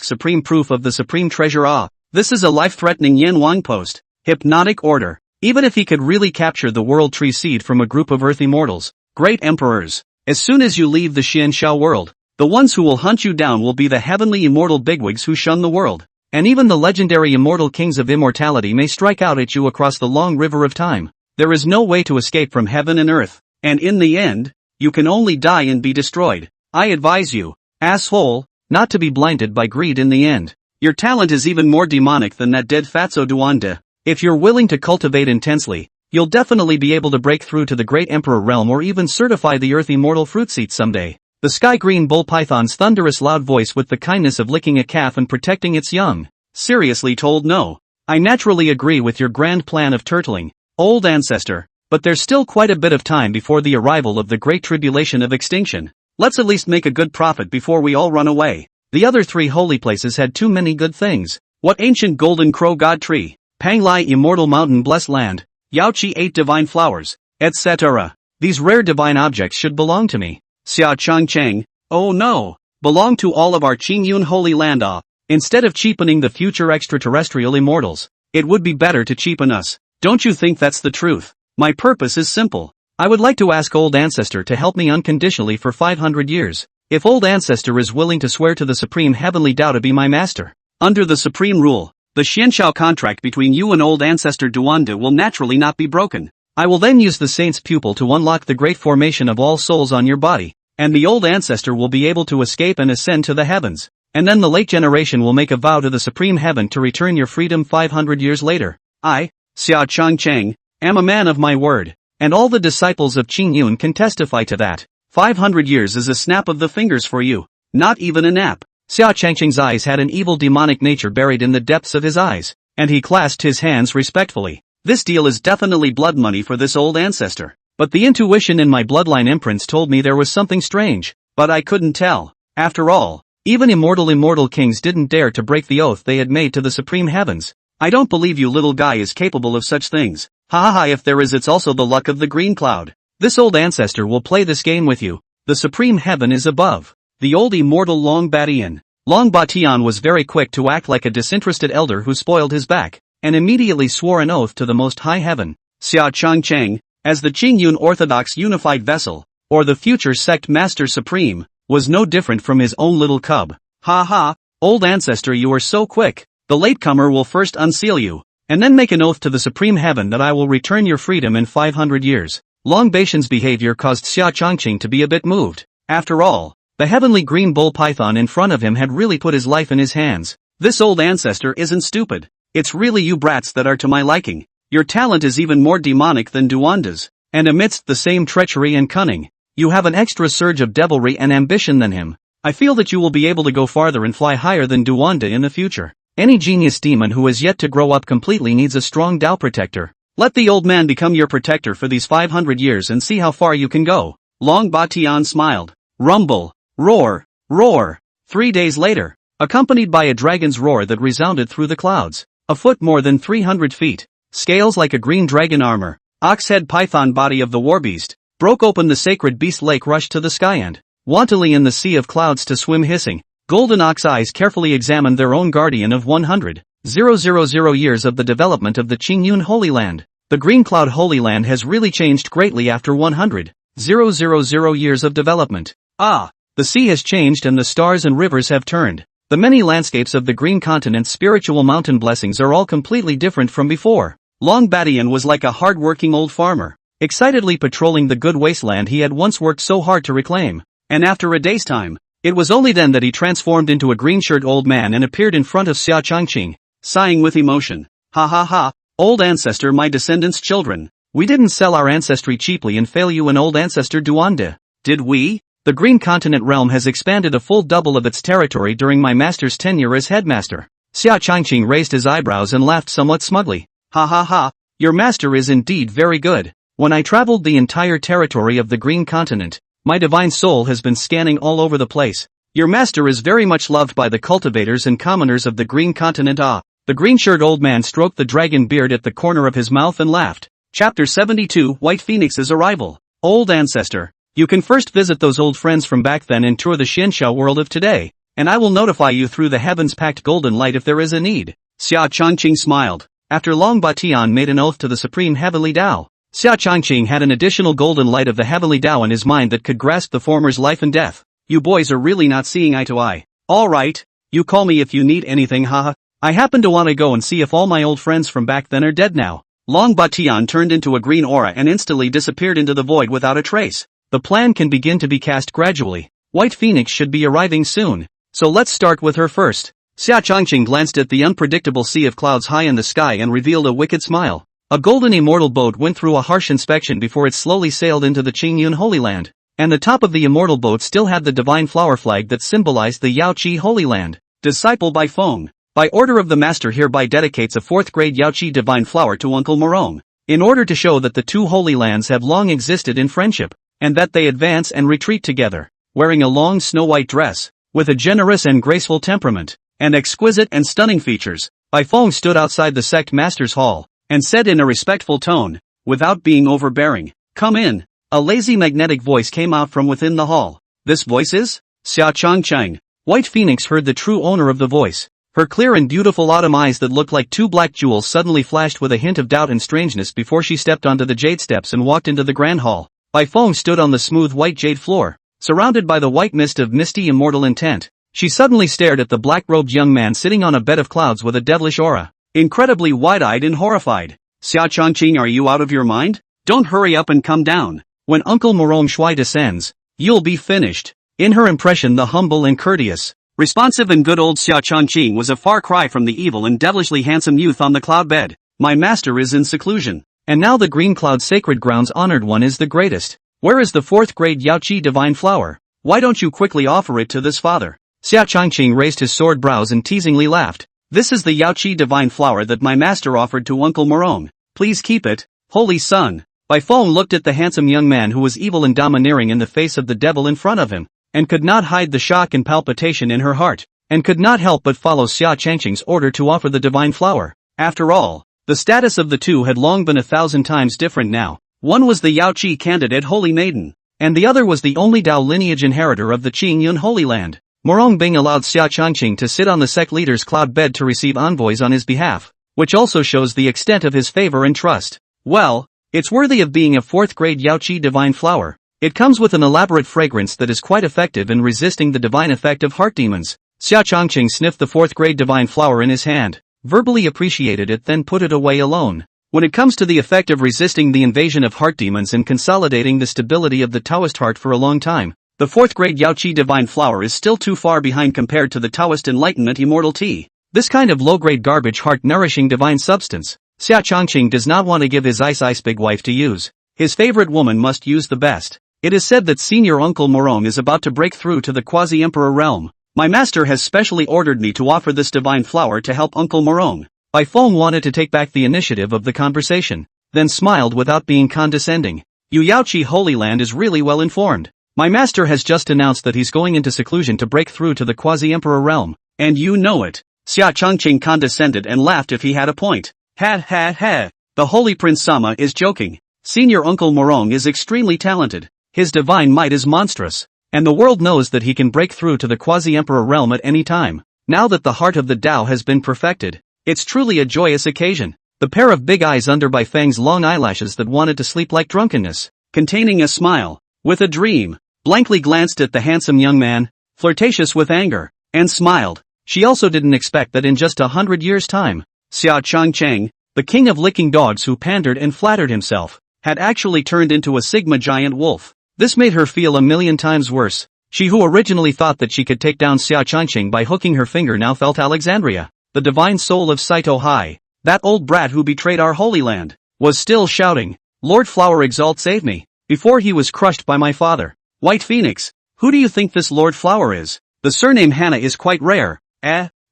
supreme proof of the supreme treasure. This is a life-threatening Yan Wang post, hypnotic order. Even if he could really capture the world tree seed from a group of earth immortals, great emperors, as soon as you leave the Xian Xiao world, the ones who will hunt you down will be the heavenly immortal bigwigs who shun the world. And even the legendary immortal kings of immortality may strike out at you across the long river of time. There is no way to escape from heaven and earth, and in the end, you can only die and be destroyed. I advise you, asshole, not to be blinded by greed in the end. Your talent is even more demonic than that dead fatso Duanda. If you're willing to cultivate intensely, you'll definitely be able to break through to the great emperor realm or even certify the earth immortal fruit seat someday." The sky green bull python's thunderous loud voice, with the kindness of licking a calf and protecting its young, seriously told no. "I naturally agree with your grand plan of turtling, old ancestor, but there's still quite a bit of time before the arrival of the great tribulation of extinction. Let's at least make a good profit before we all run away." The other 3 holy places had too many good things. What ancient golden crow god tree, Panglai immortal mountain blessed land, Yaoqi 8 divine flowers, etc. These rare divine objects should belong to me. Xia Changcheng, oh no, belong to all of our Qingyun holy land. Instead of cheapening the future extraterrestrial immortals, it would be better to cheapen us. Don't you think that's the truth? My purpose is simple. I would like to ask old ancestor to help me unconditionally for 500 years. If old ancestor is willing to swear to the supreme heavenly Tao to be my master, under the supreme rule, the Xianxiao contract between you and old ancestor Duanda will naturally not be broken. I will then use the saint's pupil to unlock the great formation of all souls on your body, and the old ancestor will be able to escape and ascend to the heavens. And then the late generation will make a vow to the supreme heaven to return your freedom 500 years later. I, Xia Changcheng, am a man of my word, and all the disciples of Qingyun can testify to that. 500 years is a snap of the fingers for you, not even a nap. Xia Changcheng's eyes had an evil demonic nature buried in the depths of his eyes, and he clasped his hands respectfully. This deal is definitely blood money for this old ancestor. But the intuition in my bloodline imprints told me there was something strange, but I couldn't tell. After all, even immortal kings didn't dare to break the oath they had made to the supreme heavens. I don't believe you little guy is capable of such things. Ha ha ha, if there is, it's also the luck of the green cloud. This old ancestor will play this game with you. The supreme heaven is above. The old immortal Long Batian. Long Batian was very quick to act like a disinterested elder who spoiled his back, and immediately swore an oath to the most high heaven. Xia Changcheng, as the Qingyun Orthodox unified vessel, or the future sect master supreme, was no different from his own little cub. Ha ha, old ancestor, you are so quick. The latecomer will first unseal you, and then make an oath to the supreme heaven that I will return your freedom in 500 years. Long Batian's behavior caused Xia Changqing to be a bit moved. After all, the heavenly green bull python in front of him had really put his life in his hands. This old ancestor isn't stupid. It's really you brats that are to my liking. Your talent is even more demonic than Duanda's, and amidst the same treachery and cunning, You have an extra surge of devilry and ambition than him. I feel that you will be able to go farther and fly higher than Duanda in the future. Any genius demon who has yet to grow up completely needs a strong Tao protector. Let the old man become your protector for these 500 years and see how far you can go. Long Batian smiled. Rumble. Roar. Roar. 3 days later, accompanied by a dragon's roar that resounded through the clouds. A foot more than 300 feet. Scales like a green dragon armor. Ox-head python body of the warbeast. Broke open the sacred beast lake rushed to the sky and, wantonly in the sea of clouds to swim hissing. Golden ox eyes carefully examined their own guardian of 100,000 years of the development of the Qingyun Holy Land. The Green Cloud Holy Land has really changed greatly after 100,000 years of development. Ah! The sea has changed and the stars and rivers have turned. The many landscapes of the Green Continent's spiritual mountain blessings are all completely different from before. Long Batian was like a hard-working old farmer, excitedly patrolling the good wasteland he had once worked so hard to reclaim. And after a day's time, it was only then that he transformed into a green-shirt old man and appeared in front of Xia Changqing, sighing with emotion. Ha ha ha, old ancestor, my descendants' children. We didn't sell our ancestry cheaply and fail you an old ancestor Duanda, did we? The Green Continent realm has expanded a full double of its territory during my master's tenure as headmaster. Xia Changqing raised his eyebrows and laughed somewhat smugly. Ha ha ha, your master is indeed very good. When I traveled the entire territory of the Green Continent, my divine soul has been scanning all over the place. Your master is very much loved by the cultivators and commoners of the Green Continent. Ah! The green-shirt old man stroked the dragon beard at the corner of his mouth and laughed. Chapter 72, White Phoenix's Arrival. Old ancestor, you can first visit those old friends from back then and tour the Xianxia world of today, and I will notify you through the heavens-packed golden light if there is a need. Xia Changqing smiled. After Long Batian made an oath to the Supreme Heavenly Tao, Xia Changqing had an additional golden light of the Heavenly Tao in his mind that could grasp the former's life and death. You boys are really not seeing eye to eye. Alright, you call me if you need anything, haha. I happen to want to go and see if all my old friends from back then are dead now. Long Batian turned into a green aura and instantly disappeared into the void without a trace. The plan can begin to be cast gradually. White Phoenix should be arriving soon, so let's start with her first. Xia Changqing glanced at the unpredictable sea of clouds high in the sky and revealed a wicked smile. A golden immortal boat went through a harsh inspection before it slowly sailed into the Qingyun Holy Land, and the top of the immortal boat still had the divine flower flag that symbolized the Yaoqi Holy Land. Disciple by Feng, by order of the master, hereby dedicates a 4th grade Yaoqi divine flower to Uncle Murong, in order to show that the two holy lands have long existed in friendship, and that they advance and retreat together. Wearing a long snow-white dress, with a generous and graceful temperament, and exquisite and stunning features, Bai Feng stood outside the sect master's hall, and said in a respectful tone, without being overbearing, "Come in." A lazy magnetic voice came out from within the hall. This voice is? Xia Changqing. White Phoenix heard the true owner of the voice. Her clear and beautiful autumn eyes that looked like two black jewels suddenly flashed with a hint of doubt and strangeness before she stepped onto the jade steps and walked into the grand hall. Bai Feng stood on the smooth white jade floor, surrounded by the white mist of misty immortal intent. She suddenly stared at the black-robed young man sitting on a bed of clouds with a devilish aura, incredibly wide-eyed and horrified. Xia Changqing, are you out of your mind? Don't hurry up and come down. When Uncle Murong Shui descends, you'll be finished. In her impression, the humble and courteous, responsive and good old Xia Changqing was a far cry from the evil and devilishly handsome youth on the cloud bed. My master is in seclusion, and now the Green Cloud Sacred Grounds honored one is the greatest. Where is the 4th grade Yaoqi divine flower? Why don't you quickly offer it to this father? Xia Changqing raised his sword brows and teasingly laughed. This is the Yaoqi divine flower that my master offered to Uncle Murong. Please keep it, holy son. Bai Feng looked at the handsome young man who was evil and domineering in the face of the devil in front of him, and could not hide the shock and palpitation in her heart, and could not help but follow Xia Changqing's order to offer the divine flower. After all, the status of the two had long been 1,000 times different now. One was the Yaoqi candidate holy maiden, and the other was the only Dao lineage inheritor of the Qingyun Holy Land. Murong Bing allowed Xia Changqing to sit on the sect leader's cloud bed to receive envoys on his behalf, which also shows the extent of his favor and trust. Well, it's worthy of being a 4th grade Yaoqi divine flower. It comes with an elaborate fragrance that is quite effective in resisting the divine effect of heart demons. Xia Changqing sniffed the 4th grade divine flower in his hand, verbally appreciated it, then put it away alone. When it comes to the effect of resisting the invasion of heart demons and consolidating the stability of the Taoist heart for a long time, the 4th grade Yaoqi divine flower is still too far behind compared to the Taoist enlightenment immortal tea. This kind of low-grade garbage heart-nourishing divine substance, Xia Changqing does not want to give his ice big wife to use. His favorite woman must use the best. It is said that Senior Uncle Murong is about to break through to the quasi-emperor realm. My master has specially ordered me to offer this divine flower to help Uncle Murong. Bai Feng wanted to take back the initiative of the conversation, then smiled without being condescending. Yu Yaoqi Holy Land is really well informed. My master has just announced that he's going into seclusion to break through to the quasi-emperor realm, and you know it. Xia Changqing condescended and laughed if he had a point. Ha ha ha. The Holy Prince Sama is joking. Senior Uncle Murong is extremely talented. His divine might is monstrous. And the world knows that he can break through to the quasi-emperor realm at any time. Now that the heart of the Tao has been perfected, it's truly a joyous occasion. The pair of big eyes under Bai Feng's long eyelashes that wanted to sleep like drunkenness, containing a smile, with a dream, blankly glanced at the handsome young man, flirtatious with anger, and smiled. She also didn't expect that in just 100 years' time, Xia Changcheng, the king of licking dogs who pandered and flattered himself, had actually turned into a Sigma giant wolf. This made her feel a million times worse. She who originally thought that she could take down Xia Changqing by hooking her finger now felt Alexandria, the divine soul of Saito Hai, that old brat who betrayed our holy land, was still shouting, Lord Flower Exalt save me, before he was crushed by my father. White Phoenix, who do you think this Lord Flower is? The surname Hannah is quite rare.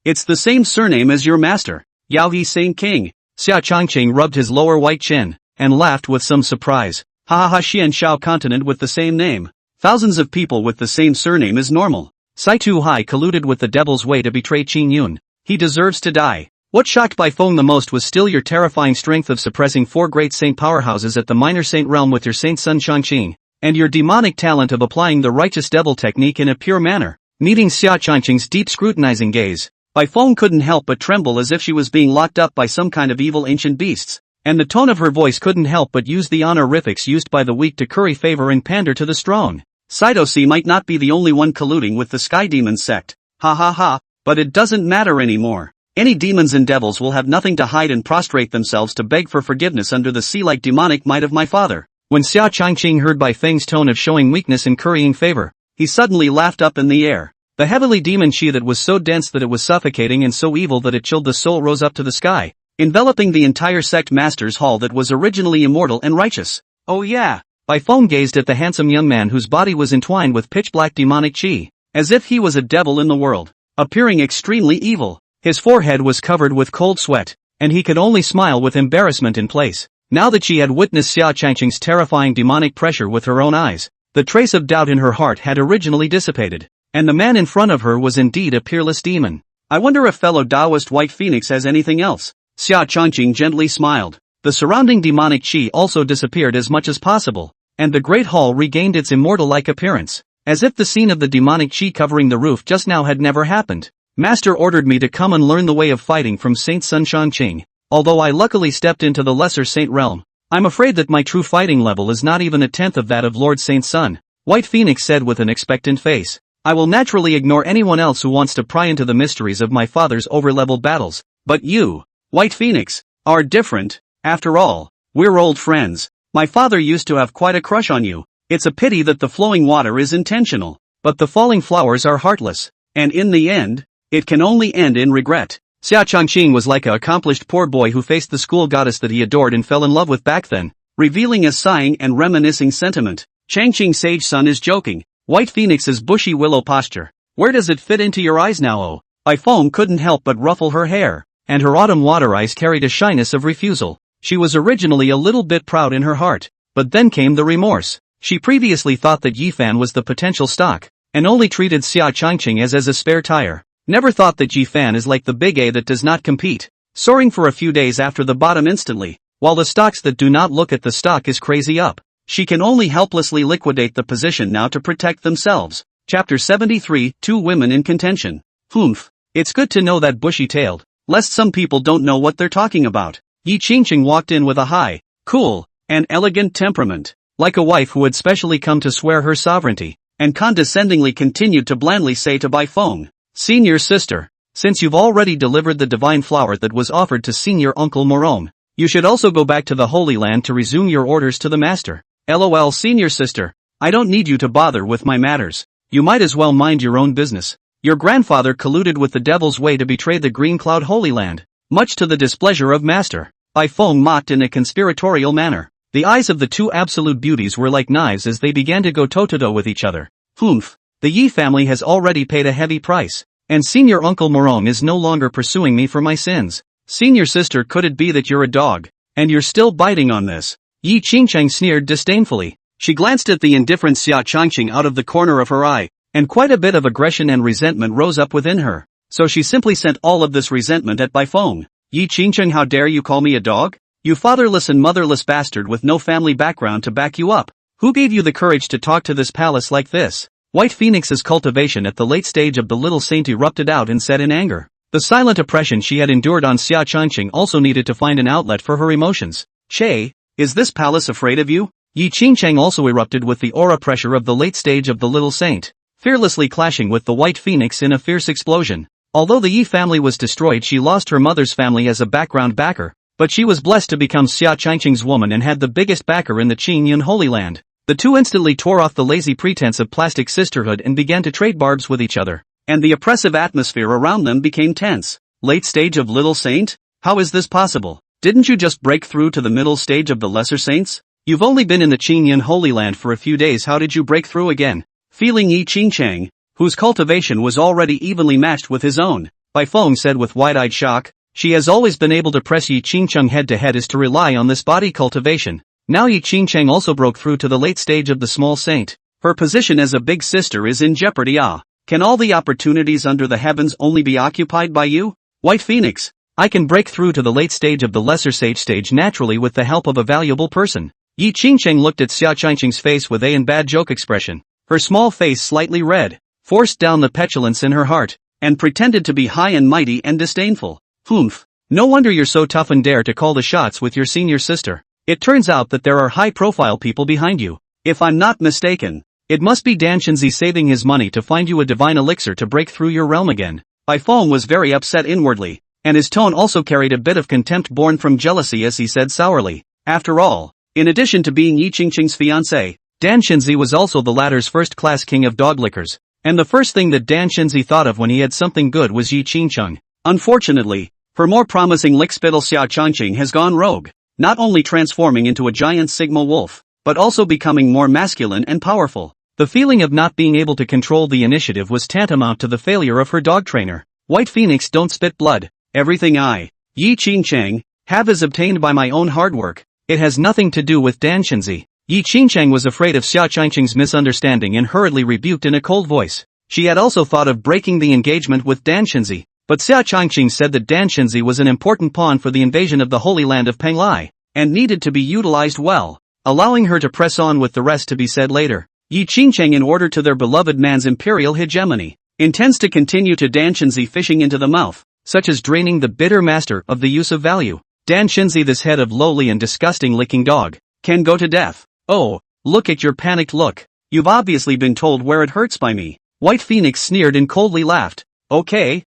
It's the same surname as your master, Yao He Saint King. Xia Changqing rubbed his lower white chin, and laughed with some surprise. Ha ha ha, Xian Shao continent with the same name. Thousands of people with the same surname is normal. Saito Hai colluded with the devil's way to betray Qin Yun. He deserves to die. What shocked Bai Feng the most was still your terrifying strength of suppressing 4 great saint powerhouses at the minor saint realm with your saint son Shangqing, and your demonic talent of applying the righteous devil technique in a pure manner. Meeting Xia Changqing's deep scrutinizing gaze, Bai Feng couldn't help but tremble as if she was being locked up by some kind of evil ancient beasts, and the tone of her voice couldn't help but use the honorifics used by the weak to curry favor and pander to the strong. Saito C might not be the only one colluding with the Sky Demon sect. Ha ha ha, but it doesn't matter anymore. Any demons and devils will have nothing to hide and prostrate themselves to beg for forgiveness under the sea-like demonic might of my father. When Xia Changqing heard Bai Feng's tone of showing weakness and currying favor, he suddenly laughed up in the air. The heavenly demon chi that was so dense that it was suffocating and so evil that it chilled the soul rose up to the sky, enveloping the entire sect master's hall that was originally immortal and righteous. Oh yeah. Bai Feng gazed at the handsome young man whose body was entwined with pitch-black demonic chi, as if he was a devil in the world, appearing extremely evil. His forehead was covered with cold sweat, and he could only smile with embarrassment in place. Now that she had witnessed Xia Changqing's terrifying demonic pressure with her own eyes, the trace of doubt in her heart had originally dissipated, and the man in front of her was indeed a peerless demon. I wonder if fellow Taoist White Phoenix has anything else. Xia Changqing gently smiled. The surrounding demonic chi also disappeared as much as possible, and the great hall regained its immortal-like appearance, as if the scene of the demonic chi covering the roof just now had never happened. Master ordered me to come and learn the way of fighting from Saint Sun Shangqing. Although I luckily stepped into the lesser saint realm, I'm afraid that my true fighting level is not even a tenth of that of Lord Saint Sun, White Phoenix said with an expectant face. I will naturally ignore anyone else who wants to pry into the mysteries of my father's over-leveled battles, but you, White Phoenix, are different. After all, we're old friends. My father used to have quite a crush on you. It's a pity that the flowing water is intentional, but the falling flowers are heartless, and in the end, it can only end in regret. Xia Changqing was like an accomplished poor boy who faced the school goddess that he adored and fell in love with back then, revealing a sighing and reminiscing sentiment. Changqing sage son is joking. White Phoenix's bushy willow posture. Where does it fit into your eyes now? Oh, Bai Feng couldn't help but ruffle her hair, and her autumn water eyes carried a shyness of refusal. She was originally a little bit proud in her heart, but then came the remorse. She previously thought that Ye Fan was the potential stock, and only treated Xia Changqing as a spare tire. Never thought that Ye Fan is like the big A that does not compete, soaring for a few days after the bottom instantly, while the stocks that do not look at the stock is crazy up. She can only helplessly liquidate the position now to protect themselves. Chapter 73, 2 Women in Contention. Humph. It's good to know that bushy-tailed, lest some people don't know what they're talking about. Yi Qingqing walked in with a high, cool, and elegant temperament, like a wife who had specially come to swear her sovereignty, and condescendingly continued to blandly say to Bai Feng, Senior sister, since you've already delivered the divine flower that was offered to Senior Uncle Murong, you should also go back to the Holy Land to resume your orders to the master. LOL Senior sister, I don't need you to bother with my matters. You might as well mind your own business. Your grandfather colluded with the devil's way to betray the Green Cloud Holy Land, much to the displeasure of master. Bai Feng mocked in a conspiratorial manner. The eyes of the two absolute beauties were like knives as they began to go toe-to-toe with each other. Humph. The Yi family has already paid a heavy price. And senior uncle Murong is no longer pursuing me for my sins. Senior sister, could it be that you're a dog? And you're still biting on this? Yi Qingcheng sneered disdainfully. She glanced at the indifferent Xia Changqing out of the corner of her eye, and quite a bit of aggression and resentment rose up within her. So she simply sent all of this resentment at Bai Feng. Yi Qingcheng, how dare you call me a dog? You fatherless and motherless bastard with no family background to back you up. Who gave you the courage to talk to this palace like this? White Phoenix's cultivation at the late stage of the little saint erupted out and said in anger. The silent oppression she had endured on Xia Changqing also needed to find an outlet for her emotions. Che, is this palace afraid of you? Yi Qingcheng also erupted with the aura pressure of the late stage of the little saint, fearlessly clashing with the White Phoenix in a fierce explosion. Although the Yi family was destroyed, she lost her mother's family as a background backer, but she was blessed to become Xia Changqing's woman and had the biggest backer in the Qingyun Holy Land. The two instantly tore off the lazy pretense of plastic sisterhood and began to trade barbs with each other, and the oppressive atmosphere around them became tense. Late stage of little saint? How is this possible? Didn't you just break through to the middle stage of the lesser saints? You've only been in the Qingyun Holy Land for a few days, how did you break through again? Feeling Yi Qingcheng, whose cultivation was already evenly matched with his own, Bai Feng said with wide-eyed shock. She has always been able to press Yi Qingcheng head-to-head is to rely on this body cultivation. Now Yi Qingcheng also broke through to the late stage of the small saint. Her position as a big sister is in jeopardy. Can all the opportunities under the heavens only be occupied by you? White Phoenix, I can break through to the late stage of the lesser sage stage naturally with the help of a valuable person. Yi Qingcheng looked at Xia Changqing's face with a bad joke expression. Her small face slightly red, forced down the petulance in her heart, and pretended to be high and mighty and disdainful. Humph. No wonder you're so tough and dare to call the shots with your senior sister. It turns out that there are high-profile people behind you. If I'm not mistaken, it must be Dan Shenzi saving his money to find you a divine elixir to break through your realm again. Bai Feng was very upset inwardly, and his tone also carried a bit of contempt born from jealousy as he said sourly. After all, in addition to being Yi Qingcheng's fiancé, Dan Shenzi was also the latter's first-class king of dog lickers, and the first thing that Dan Shenzi thought of when he had something good was Yi Qingcheng. Unfortunately, her more promising lickspittle Xia Changqing has gone rogue, not only transforming into a giant Sigma wolf, but also becoming more masculine and powerful. The feeling of not being able to control the initiative was tantamount to the failure of her dog trainer. White Phoenix, don't spit blood. Everything I, Yi Qingcheng, have is obtained by my own hard work. It has nothing to do with Dan Shenzi. Yi Qingcheng was afraid of Xia Changqing's misunderstanding and hurriedly rebuked in a cold voice. She had also thought of breaking the engagement with Dan Shenzi, but Xia Changqing said that Dan Shenzi was an important pawn for the invasion of the Holy Land of Penglai, and needed to be utilized well, allowing her to press on with the rest to be said later. Yi Qingcheng, in order to their beloved man's imperial hegemony, intends to continue to Dan Shenzi fishing into the mouth, such as draining the bitter master of the use of value. Dan Shenzi, this head of lowly and disgusting licking dog, can go to death. Oh, look at your panicked look. You've obviously been told where it hurts by me. White Phoenix sneered and coldly laughed. Okay,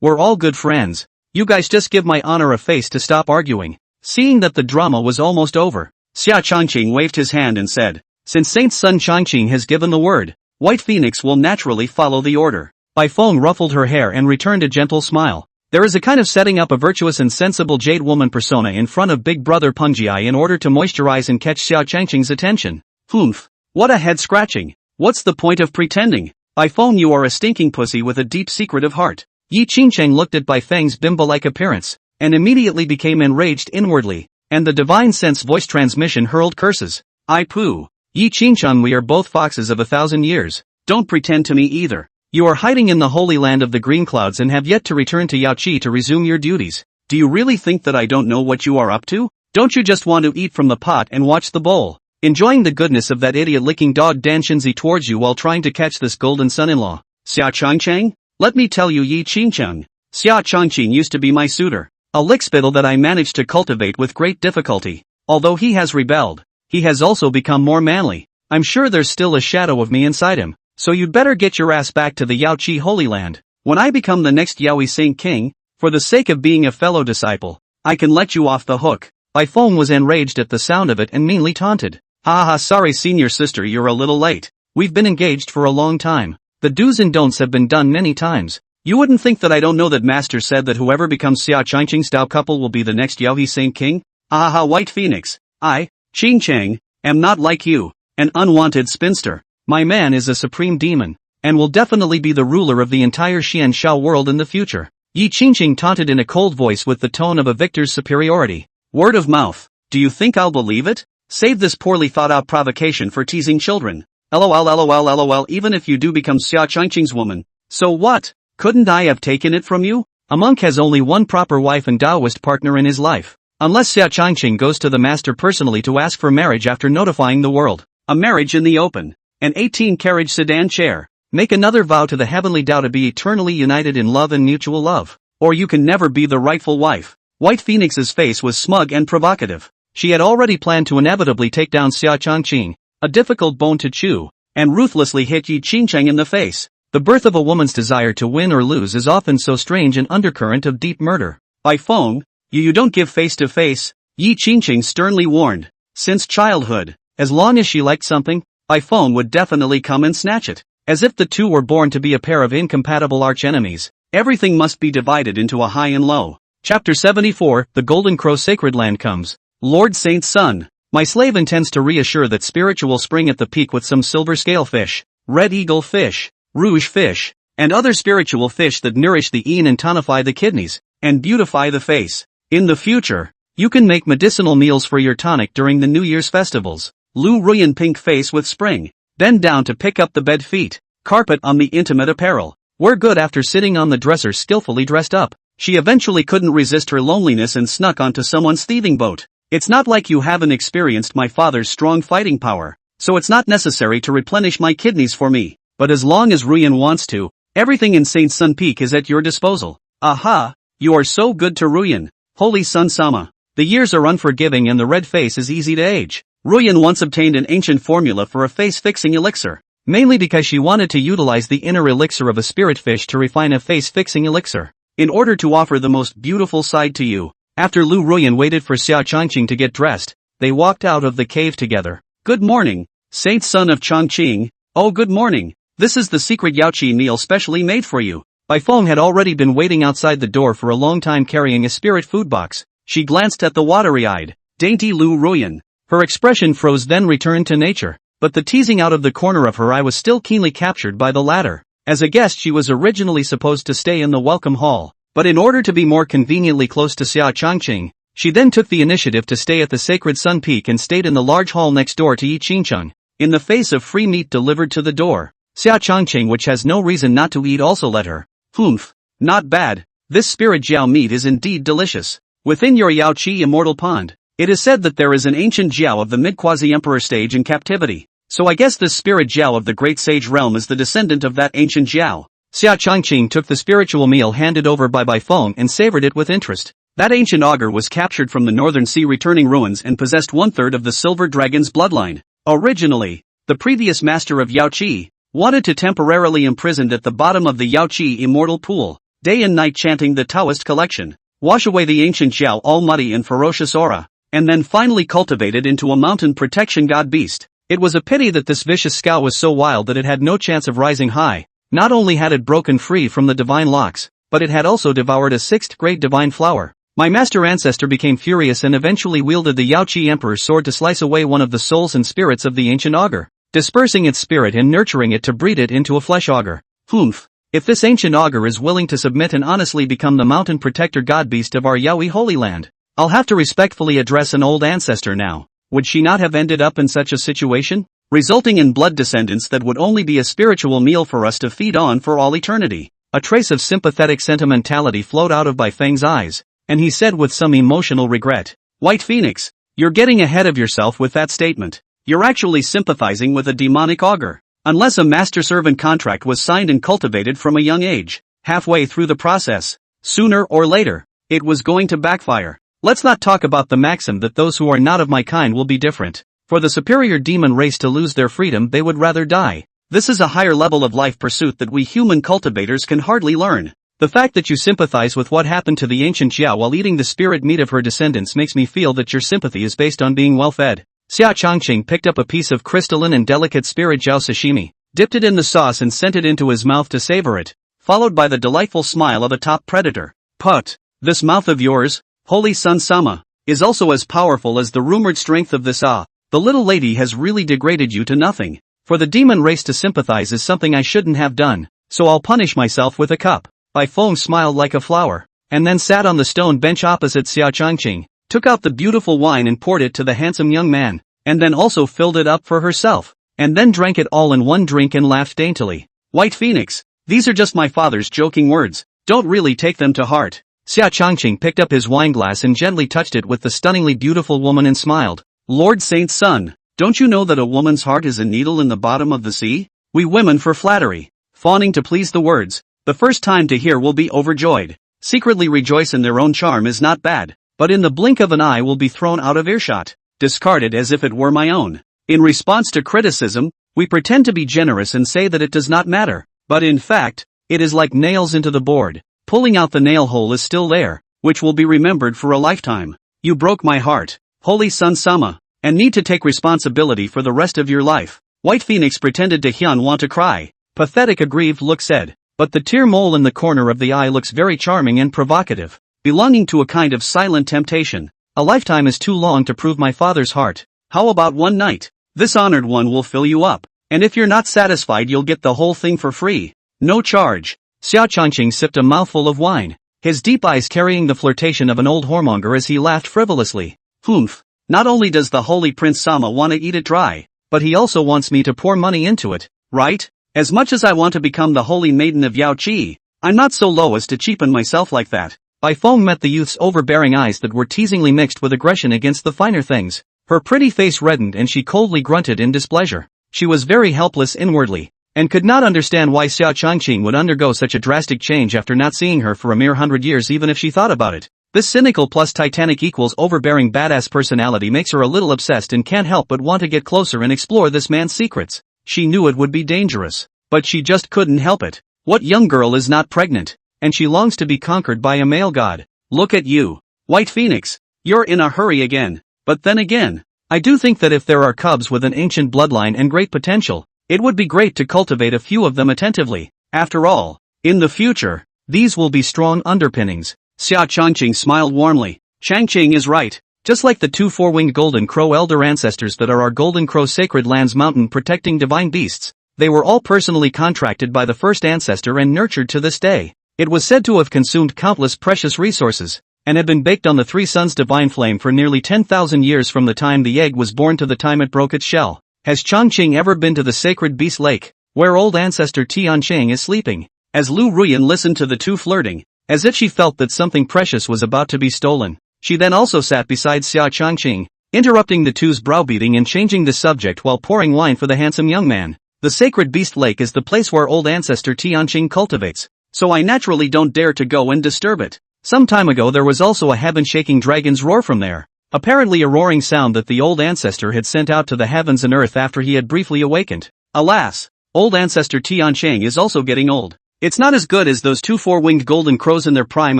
we're all good friends. You guys just give my honor a face to stop arguing. Seeing that the drama was almost over, Xia Changqing waved his hand and said, since Saint Sun Changqing has given the word, White Phoenix will naturally follow the order. Bai Feng ruffled her hair and returned a gentle smile. There is a kind of setting up a virtuous and sensible jade woman persona in front of Big Brother Punji in order to moisturize and catch Xia Changqing's attention. Humph. What a head scratching. What's the point of pretending? Bai Feng, you are a stinking pussy with a deep secretive heart. Yi Qingcheng looked at Bai Feng's bimbo-like appearance, and immediately became enraged inwardly, and the divine sense voice transmission hurled curses. I poo. Yi Qingcheng, we are both foxes of 1,000 years. Don't pretend to me either. You are hiding in the holy land of the green clouds and have yet to return to Yaoqi to resume your duties. Do you really think that I don't know what you are up to? Don't you just want to eat from the pot and watch the bowl, enjoying the goodness of that idiot-licking dog Dan Shenzi towards you while trying to catch this golden son-in-law? Xia Changqing? Let me tell you, Yi Qingcheng, Xia Changqing used to be my suitor, a lickspittle that I managed to cultivate with great difficulty. Although he has rebelled, he has also become more manly. I'm sure there's still a shadow of me inside him. So you'd better get your ass back to the Yaoqi Holy Land. When I become the next Yaoi Saint King, for the sake of being a fellow disciple, I can let you off the hook. Bai Feng was enraged at the sound of it and meanly taunted. Ha ha, sorry senior sister, you're a little late. We've been engaged for a long time. The do's and don'ts have been done many times. You wouldn't think that I don't know that Master said that whoever becomes Xia Changqing's Dao couple will be the next Yaoi Saint King? Ha ha, White Phoenix. I, Qing Chang, am not like you, an unwanted spinster. My man is a supreme demon, and will definitely be the ruler of the entire Xian Shao world in the future. Yi Qingqing taunted in a cold voice with the tone of a victor's superiority. Word of mouth. Do you think I'll believe it? Save this poorly thought out provocation for teasing children. LOL, even if you do become Xia Qingqing's woman. So what? Couldn't I have taken it from you? A monk has only one proper wife and Taoist partner in his life. Unless Xia Qingqing goes to the master personally to ask for marriage after notifying the world. A marriage in the open. An 18-carriage sedan chair. Make another vow to the heavenly Tao to be eternally united in love and mutual love. Or you can never be the rightful wife. White Phoenix's face was smug and provocative. She had already planned to inevitably take down Xia Qingqing, a difficult bone to chew, and ruthlessly hit Yi Qingqing in the face. The birth of a woman's desire to win or lose is often so strange an undercurrent of deep murder. By phone, you don't give face to face, Yi Qingqing sternly warned. Since childhood, as long as she liked something, by phone would definitely come and snatch it. As if the two were born to be a pair of incompatible archenemies, everything must be divided into a high and low. Chapter 74, The Golden Crow Sacred Land comes. Lord Saint's son, my slave intends to reassure that spiritual spring at the peak with some silver scale fish, red eagle fish, rouge fish, and other spiritual fish that nourish the yin and tonify the kidneys, and beautify the face. In the future, you can make medicinal meals for your tonic during the New Year's festivals. Lu Ruyan pink face with spring. Then down to pick up the bed feet, carpet on the intimate apparel. We're good after sitting on the dresser skillfully dressed up. She eventually couldn't resist her loneliness and snuck onto someone's thieving boat. It's not like you haven't experienced my father's strong fighting power, so it's not necessary to replenish my kidneys for me. But as long as Ruyan wants to, everything in Saint Sun Peak is at your disposal. Aha! You are so good to Ruyan, Holy Sun Sama. The years are unforgiving and the red face is easy to age. Ruyan once obtained an ancient formula for a face-fixing elixir, mainly because she wanted to utilize the inner elixir of a spirit fish to refine a face-fixing elixir, in order to offer the most beautiful side to you. After Lu Ruyan waited for Xia Qingqing to get dressed, they walked out of the cave together. Good morning, Saint Son of Chongqing. Oh, good morning. This is the secret Yaoqi meal specially made for you. Bai Feng had already been waiting outside the door for a long time carrying a spirit food box. She glanced at the watery-eyed, dainty Lu Ruyan. Her expression froze then returned to nature, but the teasing out of the corner of her eye was still keenly captured by the latter. As a guest she was originally supposed to stay in the welcome hall, but in order to be more conveniently close to Xia Qingqing, she then took the initiative to stay at the sacred Sun Peak and stayed in the large hall next door to Yi Qingqing. In the face of free meat delivered to the door, Xia Qingqing, which has no reason not to eat, also let her. Humph, not bad. This spirit jiao meat is indeed delicious. Within your Yaoqi immortal pond, it is said that there is an ancient jiao of the mid-quasi-emperor stage in captivity. So I guess this spirit jiao of the great sage realm is the descendant of that ancient jiao. Xia Qingqing took the spiritual meal handed over by Bai Feng and savored it with interest. That ancient augur was captured from the northern sea returning ruins and possessed one-third of the silver dragon's bloodline. Originally, the previous master of Yaoqi wanted to temporarily imprisoned at the bottom of the Yaoqi immortal pool, day and night chanting the Taoist collection, wash away the ancient jiao all-muddy and ferocious aura, and then finally cultivated into a mountain protection god beast. It was a pity that this vicious scout was so wild that it had no chance of rising high. Not only had it broken free from the divine locks, but it had also devoured a sixth great divine flower. My master ancestor became furious and eventually wielded the Yaoqi emperor's sword to slice away one of the souls and spirits of the ancient augur, dispersing its spirit and nurturing it to breed it into a flesh augur. Humph. If this ancient augur is willing to submit and honestly become the mountain protector god beast of our Yaoi Holy Land, I'll have to respectfully address an old ancestor now. Would she not have ended up in such a situation, resulting in blood descendants that would only be a spiritual meal for us to feed on for all eternity? A trace of sympathetic sentimentality flowed out of Bai Feng's eyes, and he said with some emotional regret, White Phoenix, you're getting ahead of yourself with that statement. You're actually sympathizing with a demonic augur. Unless a master-servant contract was signed and cultivated from a young age, halfway through the process, sooner or later, it was going to backfire. Let's not talk about the maxim that those who are not of my kind will be different. For the superior demon race to lose their freedom, they would rather die. This is a higher level of life pursuit that we human cultivators can hardly learn. The fact that you sympathize with what happened to the ancient Jiao while eating the spirit meat of her descendants makes me feel that your sympathy is based on being well fed. Xia Chongqing picked up a piece of crystalline and delicate spirit jiao sashimi, dipped it in the sauce and sent it into his mouth to savor it, followed by the delightful smile of a top predator. Put, this mouth of yours, Holy Sun Sama, is also as powerful as the rumored strength of this the little lady has really degraded you to nothing. For the demon race to sympathize is something I shouldn't have done, so I'll punish myself with a cup. Bai Feng smiled like a flower, and then sat on the stone bench opposite Xia Changqing, took out the beautiful wine and poured it to the handsome young man, and then also filled it up for herself, and then drank it all in one drink and laughed daintily. White Phoenix, these are just my father's joking words, don't really take them to heart. Xia Changqing picked up his wineglass and gently touched it with the stunningly beautiful woman and smiled. Lord Saint's son, don't you know that a woman's heart is a needle in the bottom of the sea? We women for flattery, fawning to please the words, the first time to hear will be overjoyed. Secretly rejoice in their own charm is not bad, but in the blink of an eye will be thrown out of earshot, discarded as if it were my own. In response to criticism, we pretend to be generous and say that it does not matter, but in fact, it is like nails into the board. Pulling out the nail hole is still there, which will be remembered for a lifetime. You broke my heart, Holy Sun Sama, and need to take responsibility for the rest of your life. White Phoenix pretended to want to cry. Pathetic aggrieved look said, but the tear mole in the corner of the eye looks very charming and provocative, belonging to a kind of silent temptation. A lifetime is too long to prove my father's heart. How about one night? This honored one will fill you up, and if you're not satisfied you'll get the whole thing for free. No charge. Xia Changqing sipped a mouthful of wine, his deep eyes carrying the flirtation of an old whoremonger as he laughed frivolously. Humph. Not only does the holy Prince Sama want to eat it dry, but he also wants me to pour money into it, right? As much as I want to become the holy maiden of Yao Qi, I'm not so low as to cheapen myself like that. Bai Feng met the youth's overbearing eyes that were teasingly mixed with aggression against the finer things. Her pretty face reddened and she coldly grunted in displeasure. She was very helpless inwardly, and could not understand why Xia Changqing would undergo such a drastic change after not seeing her for a mere 100 years even if she thought about it. This cynical plus Titanic equals overbearing badass personality makes her a little obsessed and can't help but want to get closer and explore this man's secrets. She knew it would be dangerous, but she just couldn't help it. What young girl is not pregnant, and she longs to be conquered by a male god? Look at you, White Phoenix, you're in a hurry again. But then again, I do think that if there are cubs with an ancient bloodline and great potential, it would be great to cultivate a few of them attentively. After all, in the future, these will be strong underpinnings. Xia Changqing smiled warmly. Changqing is right. Just like the two four-winged golden crow elder ancestors that are our golden crow sacred lands mountain protecting divine beasts, they were all personally contracted by the first ancestor and nurtured to this day. It was said to have consumed countless precious resources, and had been baked on the three suns' divine flame for nearly 10,000 years from the time the egg was born to the time it broke its shell. Has Changqing ever been to the sacred beast lake, where old ancestor Tianqing is sleeping? As Lu Ruyan listened to the two flirting, as if she felt that something precious was about to be stolen, she then also sat beside Xia Changqing, interrupting the two's browbeating and changing the subject while pouring wine for the handsome young man. The sacred beast lake is the place where old ancestor Tianqing cultivates, so I naturally don't dare to go and disturb it. Some time ago there was also a heaven-shaking dragon's roar from there, apparently a roaring sound that the old ancestor had sent out to the heavens and earth after he had briefly awakened. Alas, old ancestor Tianqing is also getting old. It's not as good as those two four-winged golden crows in their prime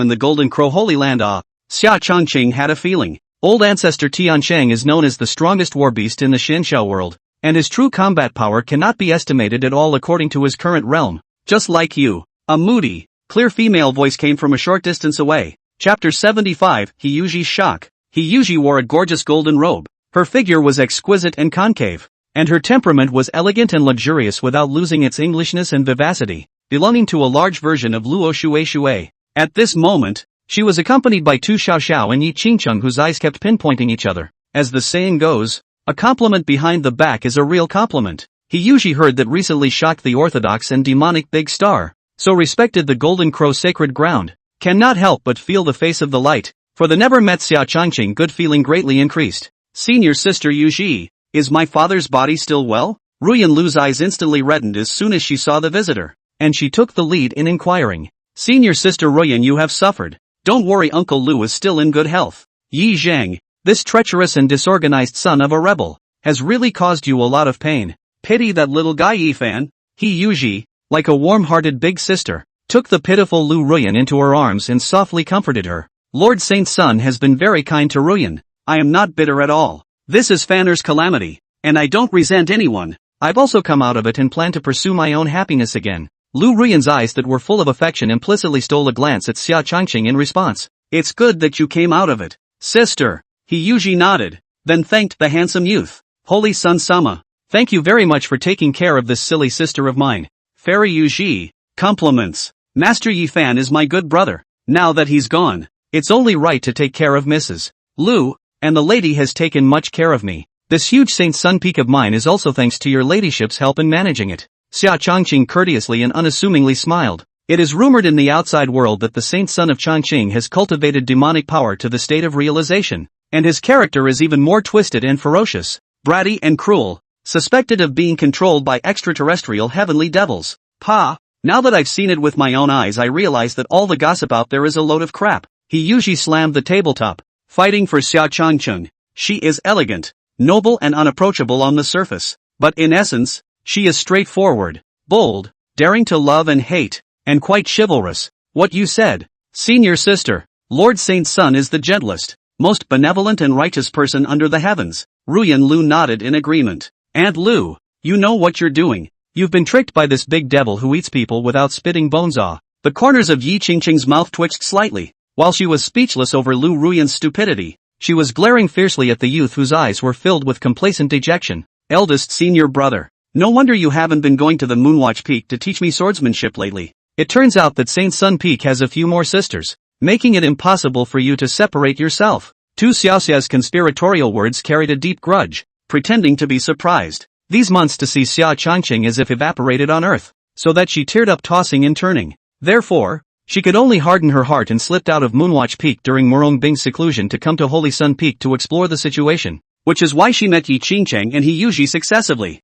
in the Golden Crow Holy Land. Xia Changqing had a feeling. Old ancestor Tianqing is known as the strongest war beast in the Xianxiao world, and his true combat power cannot be estimated at all according to his current realm. Just like you. A moody, clear female voice came from a short distance away. Chapter 75, Hiyuji's Shock. Hiyuji wore a gorgeous golden robe. Her figure was exquisite and concave, and her temperament was elegant and luxurious without losing its Englishness and vivacity, belonging to a large version of Luo Shui. At this moment, she was accompanied by Tu Xiaoxiao and Yi Qingcheng whose eyes kept pinpointing each other. As the saying goes, a compliment behind the back is a real compliment. Hiyuji heard that recently shocked the orthodox and demonic big star, so respected the Golden Crow sacred ground, cannot help but feel the face of the light. For the never-met Xia Changqing good feeling greatly increased. Senior sister Yuji, is my father's body still well? Ruyan Lu's eyes instantly reddened as soon as she saw the visitor, and she took the lead in inquiring. Senior sister Ruyan, you have suffered. Don't worry, Uncle Lu is still in good health. Yi Zhang, this treacherous and disorganized son of a rebel, has really caused you a lot of pain. Pity that little guy Yi Fan. He Yuji, like a warm-hearted big sister, took the pitiful Lu Ruyan into her arms and softly comforted her. Lord Saint's son has been very kind to Ruyan. I am not bitter at all. This is Fanner's calamity, and I don't resent anyone. I've also come out of it and plan to pursue my own happiness again. Lu Ruyan's eyes that were full of affection implicitly stole a glance at Xia Changqing in response. It's good that you came out of it, sister. He Yuji nodded, then thanked the handsome youth. Holy Sun-sama, thank you very much for taking care of this silly sister of mine. Fairy Yuji, compliments. Master Ye Fan is my good brother. Now that he's gone, it's only right to take care of Mrs. Lu, and the lady has taken much care of me. This huge Saint Sun Peak of mine is also thanks to your ladyship's help in managing it. Xia Changqing courteously and unassumingly smiled. It is rumored in the outside world that the Saint Son of Changqing has cultivated demonic power to the state of realization, and his character is even more twisted and ferocious, bratty and cruel, suspected of being controlled by extraterrestrial heavenly devils. Now that I've seen it with my own eyes, I realize that all the gossip out there is a load of crap. He usually slammed the tabletop, fighting for Xia Changqing. She is elegant, noble and unapproachable on the surface, but in essence, she is straightforward, bold, daring to love and hate, and quite chivalrous. What you said, senior sister. Lord Saint Sun is the gentlest, most benevolent and righteous person under the heavens. Ruyan Lu nodded in agreement. Aunt Lu, you know what you're doing. You've been tricked by this big devil who eats people without spitting bones. The corners of Yi Qingqing's mouth twitched slightly. While she was speechless over Lu Ruyan's stupidity, she was glaring fiercely at the youth whose eyes were filled with complacent dejection. Eldest senior brother. No wonder you haven't been going to the Moonwatch Peak to teach me swordsmanship lately. It turns out that Saint Sun Peak has a few more sisters, making it impossible for you to separate yourself. Tu Xiaoxia's conspiratorial words carried a deep grudge, pretending to be surprised. These months to see Xia Changqing as if evaporated on earth, so that she teared up tossing and turning. Therefore, she could only harden her heart and slipped out of Moonwatch Peak during Murong Bing's seclusion to come to Holy Sun Peak to explore the situation, which is why she met Yi Qingqing and He Yuji successively.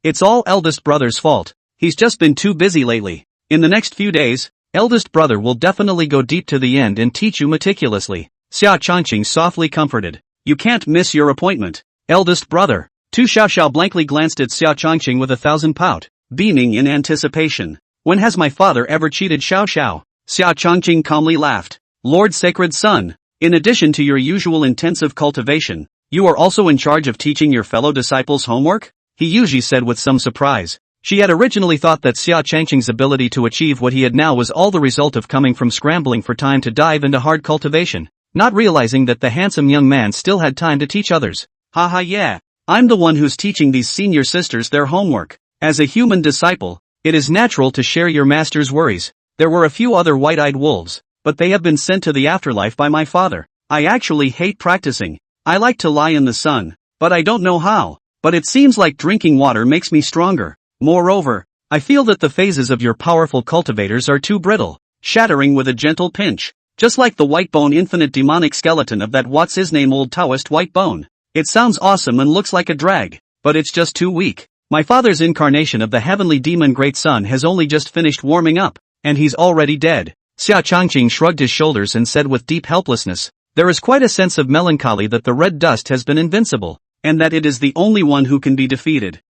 It's all eldest brother's fault. He's just been too busy lately. In the next few days, eldest brother will definitely go deep to the end and teach you meticulously. Xia Changqing softly comforted. You can't miss your appointment, eldest brother. Tu Xiaoxiao blankly glanced at Xia Changqing with 1,000 pout, beaming in anticipation. When has my father ever cheated Xiaoxiao? Xia Changqing calmly laughed. Lord Sacred Son, in addition to your usual intensive cultivation, you are also in charge of teaching your fellow disciples homework? He usually said with some surprise. She had originally thought that Xia Changqing's ability to achieve what he had now was all the result of coming from scrambling for time to dive into hard cultivation, not realizing that the handsome young man still had time to teach others. Yeah. I'm the one who's teaching these senior sisters their homework. As a human disciple, it is natural to share your master's worries. There were a few other white-eyed wolves, but they have been sent to the afterlife by my father. I actually hate practicing. I like to lie in the sun, but I don't know how. But it seems like drinking water makes me stronger. Moreover, I feel that the phases of your powerful cultivators are too brittle, shattering with a gentle pinch, just like the white bone infinite demonic skeleton of that what's-his-name old Taoist white bone. It sounds awesome and looks like a drag, but it's just too weak. My father's incarnation of the heavenly demon Great Sun has only just finished warming up, and he's already dead. Xia Changqing shrugged his shoulders and said with deep helplessness, there is quite a sense of melancholy that the red dust has been invincible, and that it is the only one who can be defeated.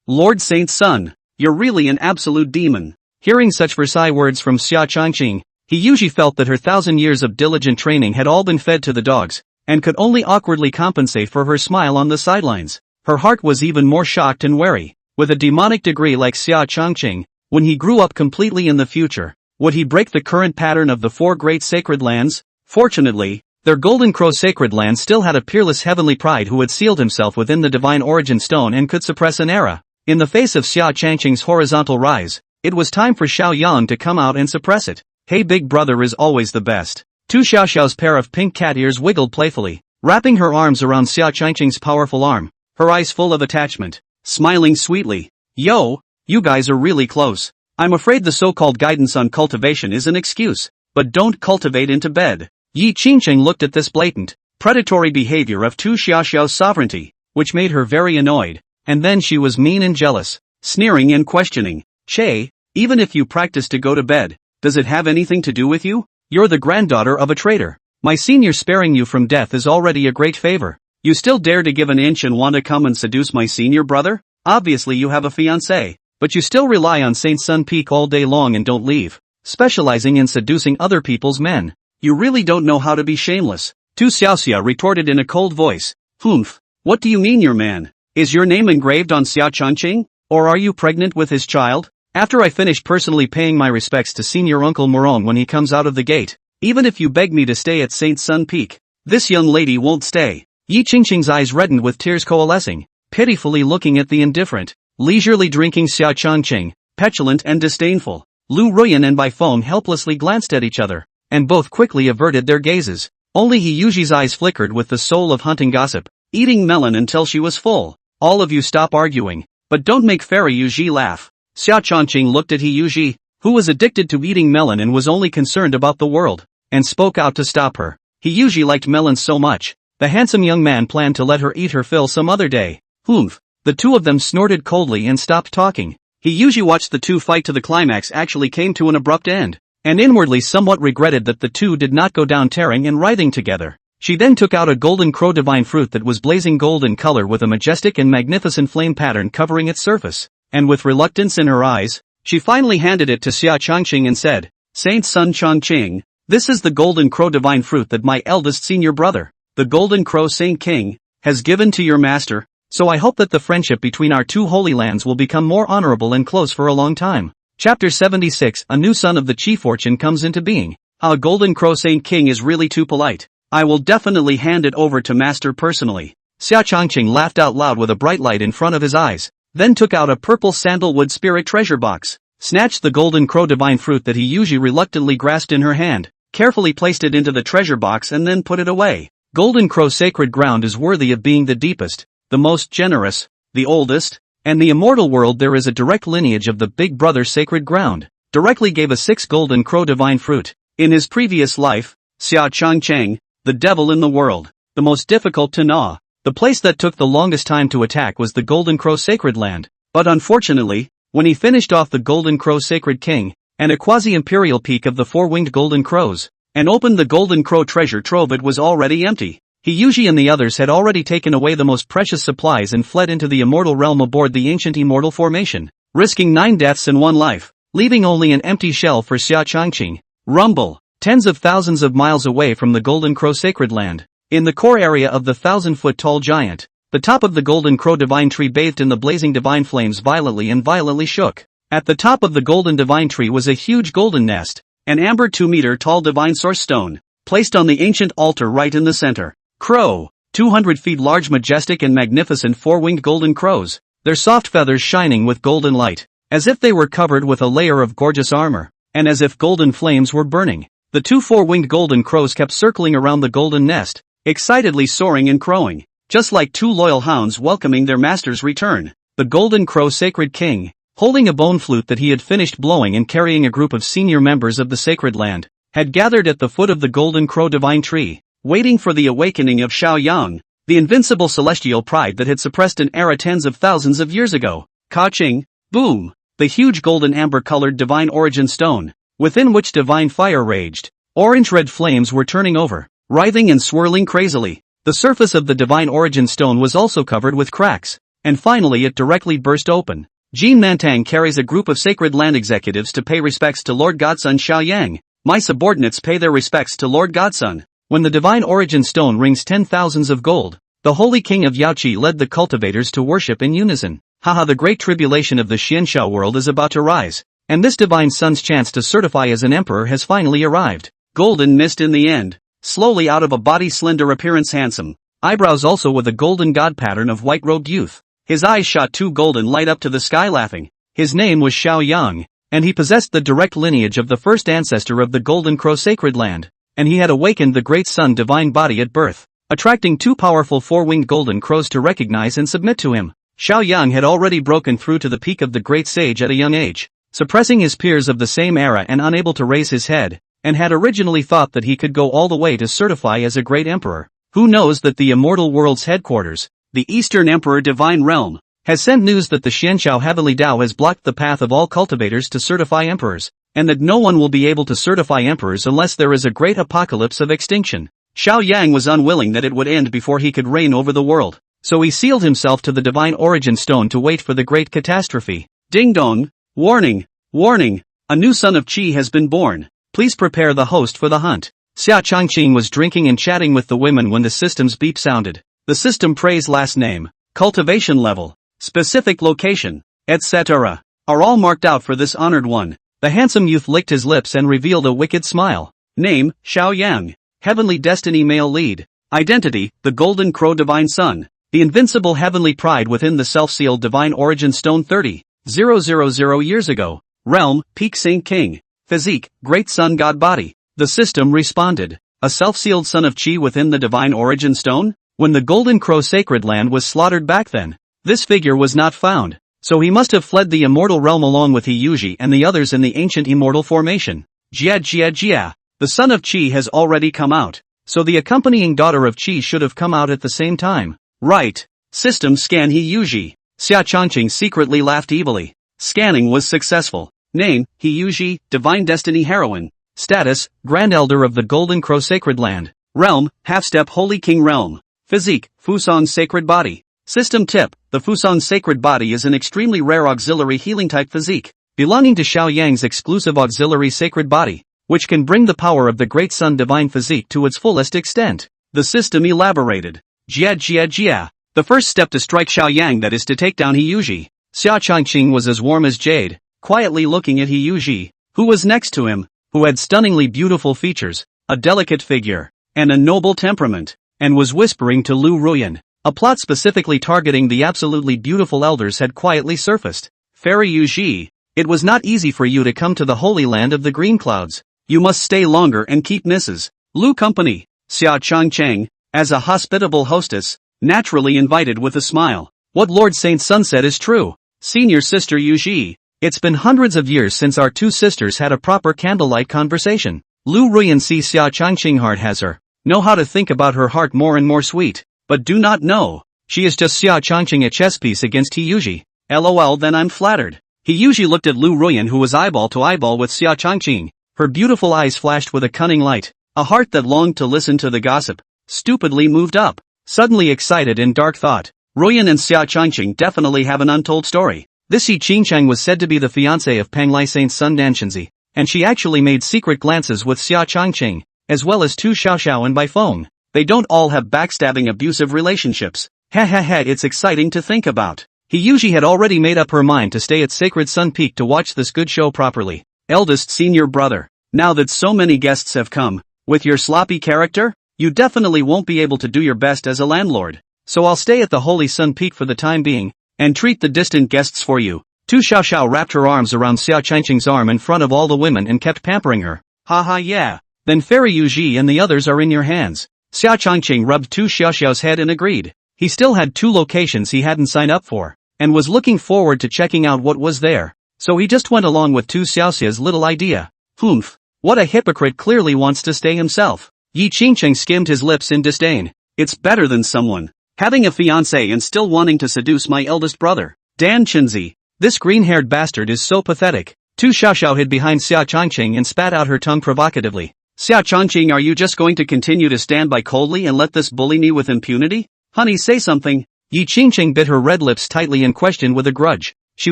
Lord Saint Sun, you're really an absolute demon. Hearing such Versailles words from Xia Changqing, he usually felt that her 1,000 years of diligent training had all been fed to the dogs, and could only awkwardly compensate for her smile on the sidelines. Her heart was even more shocked and wary. With a demonic degree like Xia Changqing, when he grew up completely in the future, would he break the current pattern of the 4 great sacred lands? Fortunately, their Golden Crow sacred land still had a peerless heavenly pride who had sealed himself within the divine origin stone and could suppress an era. In the face of Xia Changqing's horizontal rise, it was time for Xiao Yan to come out and suppress it. Hey, big brother is always the best. Tu Xiaoxiao's pair of pink cat ears wiggled playfully, wrapping her arms around Xia Changqing's powerful arm, her eyes full of attachment, smiling sweetly. Yo, you guys are really close. I'm afraid the so-called guidance on cultivation is an excuse, but don't cultivate into bed. Yi Qingqing looked at this blatant, predatory behavior of Tu Xiaoxiao's sovereignty, which made her very annoyed, and then she was mean and jealous, sneering and questioning. Che, even if you practice to go to bed, does it have anything to do with you? You're the granddaughter of a traitor. My senior sparing you from death is already a great favor. You still dare to give an inch and want to come and seduce my senior brother? Obviously you have a fiancé, but you still rely on Saint Sun Peak all day long and don't leave, specializing in seducing other people's men. You really don't know how to be shameless. Tu Xiaoxia retorted in a cold voice. Humph, what do you mean your man? Is your name engraved on Xia Changqing? Or are you pregnant with his child? After I finish personally paying my respects to senior uncle Murong when he comes out of the gate, even if you beg me to stay at Saint Sun Peak, This young lady won't stay. Yi Qingqing's eyes reddened with tears coalescing, pitifully looking at the indifferent, leisurely drinking Xia Changqing, petulant and disdainful. Lu Ruyan and Bai Feng helplessly glanced at each other, and both quickly averted their gazes. Only He Yuji's eyes flickered with the soul of hunting gossip, eating melon until she was full. All of you stop arguing, but don't make Fairy Yuji laugh. Xia Changqing looked at He Yuji, who was addicted to eating melon and was only concerned about the world, and spoke out to stop her. He Yuji liked melons so much, the handsome young man planned to let her eat her fill some other day. Humph. The two of them snorted coldly and stopped talking. He Yuji watched the two fight to the climax actually came to an abrupt end, and inwardly somewhat regretted that the two did not go down tearing and writhing together. She then took out a golden crow divine fruit that was blazing gold in color with a majestic and magnificent flame pattern covering its surface, and with reluctance in her eyes, she finally handed it to Xia Changqing and said, Saint Sun Changqing, this is the golden crow divine fruit that my eldest senior brother, the golden crow Saint King, has given to your master, so I hope that the friendship between our two holy lands will become more honorable and close for a long time. Chapter 76. A new son of the Chi fortune comes into being. A golden crow Saint King is really too polite. I will definitely hand it over to master personally. Xia Changqing laughed out loud with a bright light in front of his eyes, then took out a purple sandalwood spirit treasure box, snatched the golden crow divine fruit that he usually reluctantly grasped in her hand, carefully placed it into the treasure box and then put it away. Golden crow sacred ground is worthy of being the deepest, the most generous, the oldest, and the immortal world. There is a direct lineage of the big brother sacred ground, directly gave a 6 golden crow divine fruit. In his previous life, Xia Changqing, the devil in the world, the most difficult to gnaw, the place that took the longest time to attack was the golden crow sacred land, but unfortunately, when he finished off the golden crow sacred king, and a quasi-imperial peak of the 4-winged golden crows, and opened the golden crow treasure trove, it was already empty. He Yuji and the others had already taken away the most precious supplies and fled into the immortal realm aboard the ancient immortal formation, risking 9 deaths and 1 life, leaving only an empty shell for Xia Changqing. Rumble. Tens of thousands of miles away from the golden crow sacred land, in the core area of the 1,000-foot-tall giant, the top of the golden crow divine tree bathed in the blazing divine flames violently shook. At the top of the golden divine tree was a huge golden nest, an amber 2-meter-tall divine source stone, placed on the ancient altar right in the center. Crow, 200 feet large, majestic and magnificent 4-winged golden crows, their soft feathers shining with golden light, as if they were covered with a layer of gorgeous armor, and as if golden flames were burning. The 2 4-winged golden crows kept circling around the golden nest, excitedly soaring and crowing, just like 2 loyal hounds welcoming their master's return. The golden crow sacred king, holding a bone flute that he had finished blowing and carrying a group of senior members of the sacred land, had gathered at the foot of the golden crow divine tree, waiting for the awakening of Xiao Yang, the invincible celestial pride that had suppressed an era tens of thousands of years ago. Ka-ching, boom, the huge golden amber-colored divine origin stone, within which divine fire raged, orange-red flames were turning over, writhing and swirling crazily. The surface of the divine origin stone was also covered with cracks, and finally it directly burst open. Jean Mantang carries a group of sacred land executives to pay respects to Lord Godson Xiao Yang. My subordinates pay their respects to Lord Godson. When the divine origin stone rings 10,000s of gold, the holy king of Yaoqi led the cultivators to worship in unison. Haha, the great tribulation of the Xianxiao world is about to rise, and this divine son's chance to certify as an emperor has finally arrived. Golden mist in the end, slowly out of a body, slender appearance, handsome, eyebrows also with a golden god pattern of white-robed youth. His eyes shot 2 golden light up to the sky laughing. His name was Xiao Yang, and he possessed the direct lineage of the first ancestor of the golden crow sacred land, and he had awakened the great sun divine body at birth, attracting 2 powerful 4-winged golden crows to recognize and submit to him. Xiao Yang had already broken through to the peak of the great sage at a young age, suppressing his peers of the same era and unable to raise his head, and had originally thought that he could go all the way to certify as a great emperor. Who knows that the immortal world's headquarters, the Eastern Emperor Divine Realm, has sent news that the Xianxiao Heavenly Dao has blocked the path of all cultivators to certify emperors, and that no one will be able to certify emperors unless there is a great apocalypse of extinction. Xiao Yang was unwilling that it would end before he could reign over the world, so he sealed himself to the divine origin stone to wait for the great catastrophe. Ding dong! Warning! Warning! A new son of Qi has been born. Please prepare the host for the hunt. Xia Changqing was drinking and chatting with the women when the system's beep sounded. The system praise last name, cultivation level, specific location, etc. are all marked out for this honored one. The handsome youth licked his lips and revealed a wicked smile. Name, Xiao Yang. Heavenly Destiny male lead. Identity, the Golden Crow Divine Sun. The invincible heavenly pride within the self-sealed divine origin stone 30,000 years ago. Realm, Peak Saint King. Physique, Great Sun God Body. The system responded. A self-sealed son of Chi within the divine origin stone? When the Golden Crow sacred land was slaughtered back then, this figure was not found, so he must have fled the immortal realm along with Hiyuji and the others in the ancient immortal formation. Jia. The son of Chi has already come out, so the accompanying daughter of Chi should have come out at the same time. Right. System scan Hiyuji. Xia Changqing secretly laughed evilly. Scanning was successful. Name, Hiyuji, Divine Destiny Heroine. Status, Grand Elder of the Golden Crow Sacred Land. Realm, Half-Step Holy King Realm. Physique, Fusong Sacred Body. System tip, the Fusong Sacred Body is an extremely rare auxiliary healing type physique, belonging to Xiao Yang's exclusive auxiliary sacred body, which can bring the power of the Great Sun Divine Physique to its fullest extent. The system elaborated. Jia. The first step to strike Xiao Yang, that is to take down Hiyuji. Xia Changqing was as warm as jade, quietly looking at Hiyuji, who was next to him, who had stunningly beautiful features, a delicate figure, and a noble temperament, and was whispering to Lu Ruyan. A plot specifically targeting the absolutely beautiful elders had quietly surfaced. Fairy Yuji, it was not easy for you to come to the holy land of the green clouds. You must stay longer and keep Mrs. Lu company. Xia Changcheng, as a hospitable hostess, naturally invited with a smile. What Lord Saint Sun said is true. Senior sister Yuji, it's been hundreds of years since our two sisters had a proper candlelight conversation. Lu Ruyan see Xia Changqing heart has her. Know how to think about her heart more and more sweet, but do not know. She is just Xia Changqing, a chess piece against Hiyuji. LOL, then I'm flattered. Hiyuji looked at Lu Ruyan, who was eyeball to eyeball with Xia Changqing. Her beautiful eyes flashed with a cunning light. A heart that longed to listen to the gossip stupidly moved up, suddenly excited in dark thought. Ruyan and Xia Changqing definitely have an untold story. This Yi Qingchang was said to be the fiancé of Panglai Saint's son Danshenzi, and she actually made secret glances with Xia Changqing, as well as Tu Xiaoxiao and Baifeng. They don't all have backstabbing abusive relationships. It's exciting to think about. Hiyuji had already made up her mind to stay at Sacred Sun Peak to watch this good show properly. Eldest senior brother, now that so many guests have come, with your sloppy character, you definitely won't be able to do your best as a landlord. So I'll stay at the Holy Sun Peak for the time being, and treat the distant guests for you. Tu Xiaoxiao wrapped her arms around Xia Changqing's arm in front of all the women and kept pampering her. Yeah. Then Fairy Yuji and the others are in your hands. Xia Changqing rubbed Tu Xiaoxiao's head and agreed. He still had 2 locations he hadn't signed up for, and was looking forward to checking out what was there. So he just went along with Tu Xiaoxia's little idea. Humph. What a hypocrite, clearly wants to stay himself. Yi Qingcheng skimmed his lips in disdain. It's better than someone having a fiancé and still wanting to seduce my eldest brother. Dan Chenzi. This green-haired bastard is so pathetic. Tu Xiaoxiao hid behind Xia Changqing and spat out her tongue provocatively. Xia Changqing, are you just going to continue to stand by coldly and let this bully me with impunity? Honey, say something. Yi Qingcheng bit her red lips tightly and questioned with a grudge. She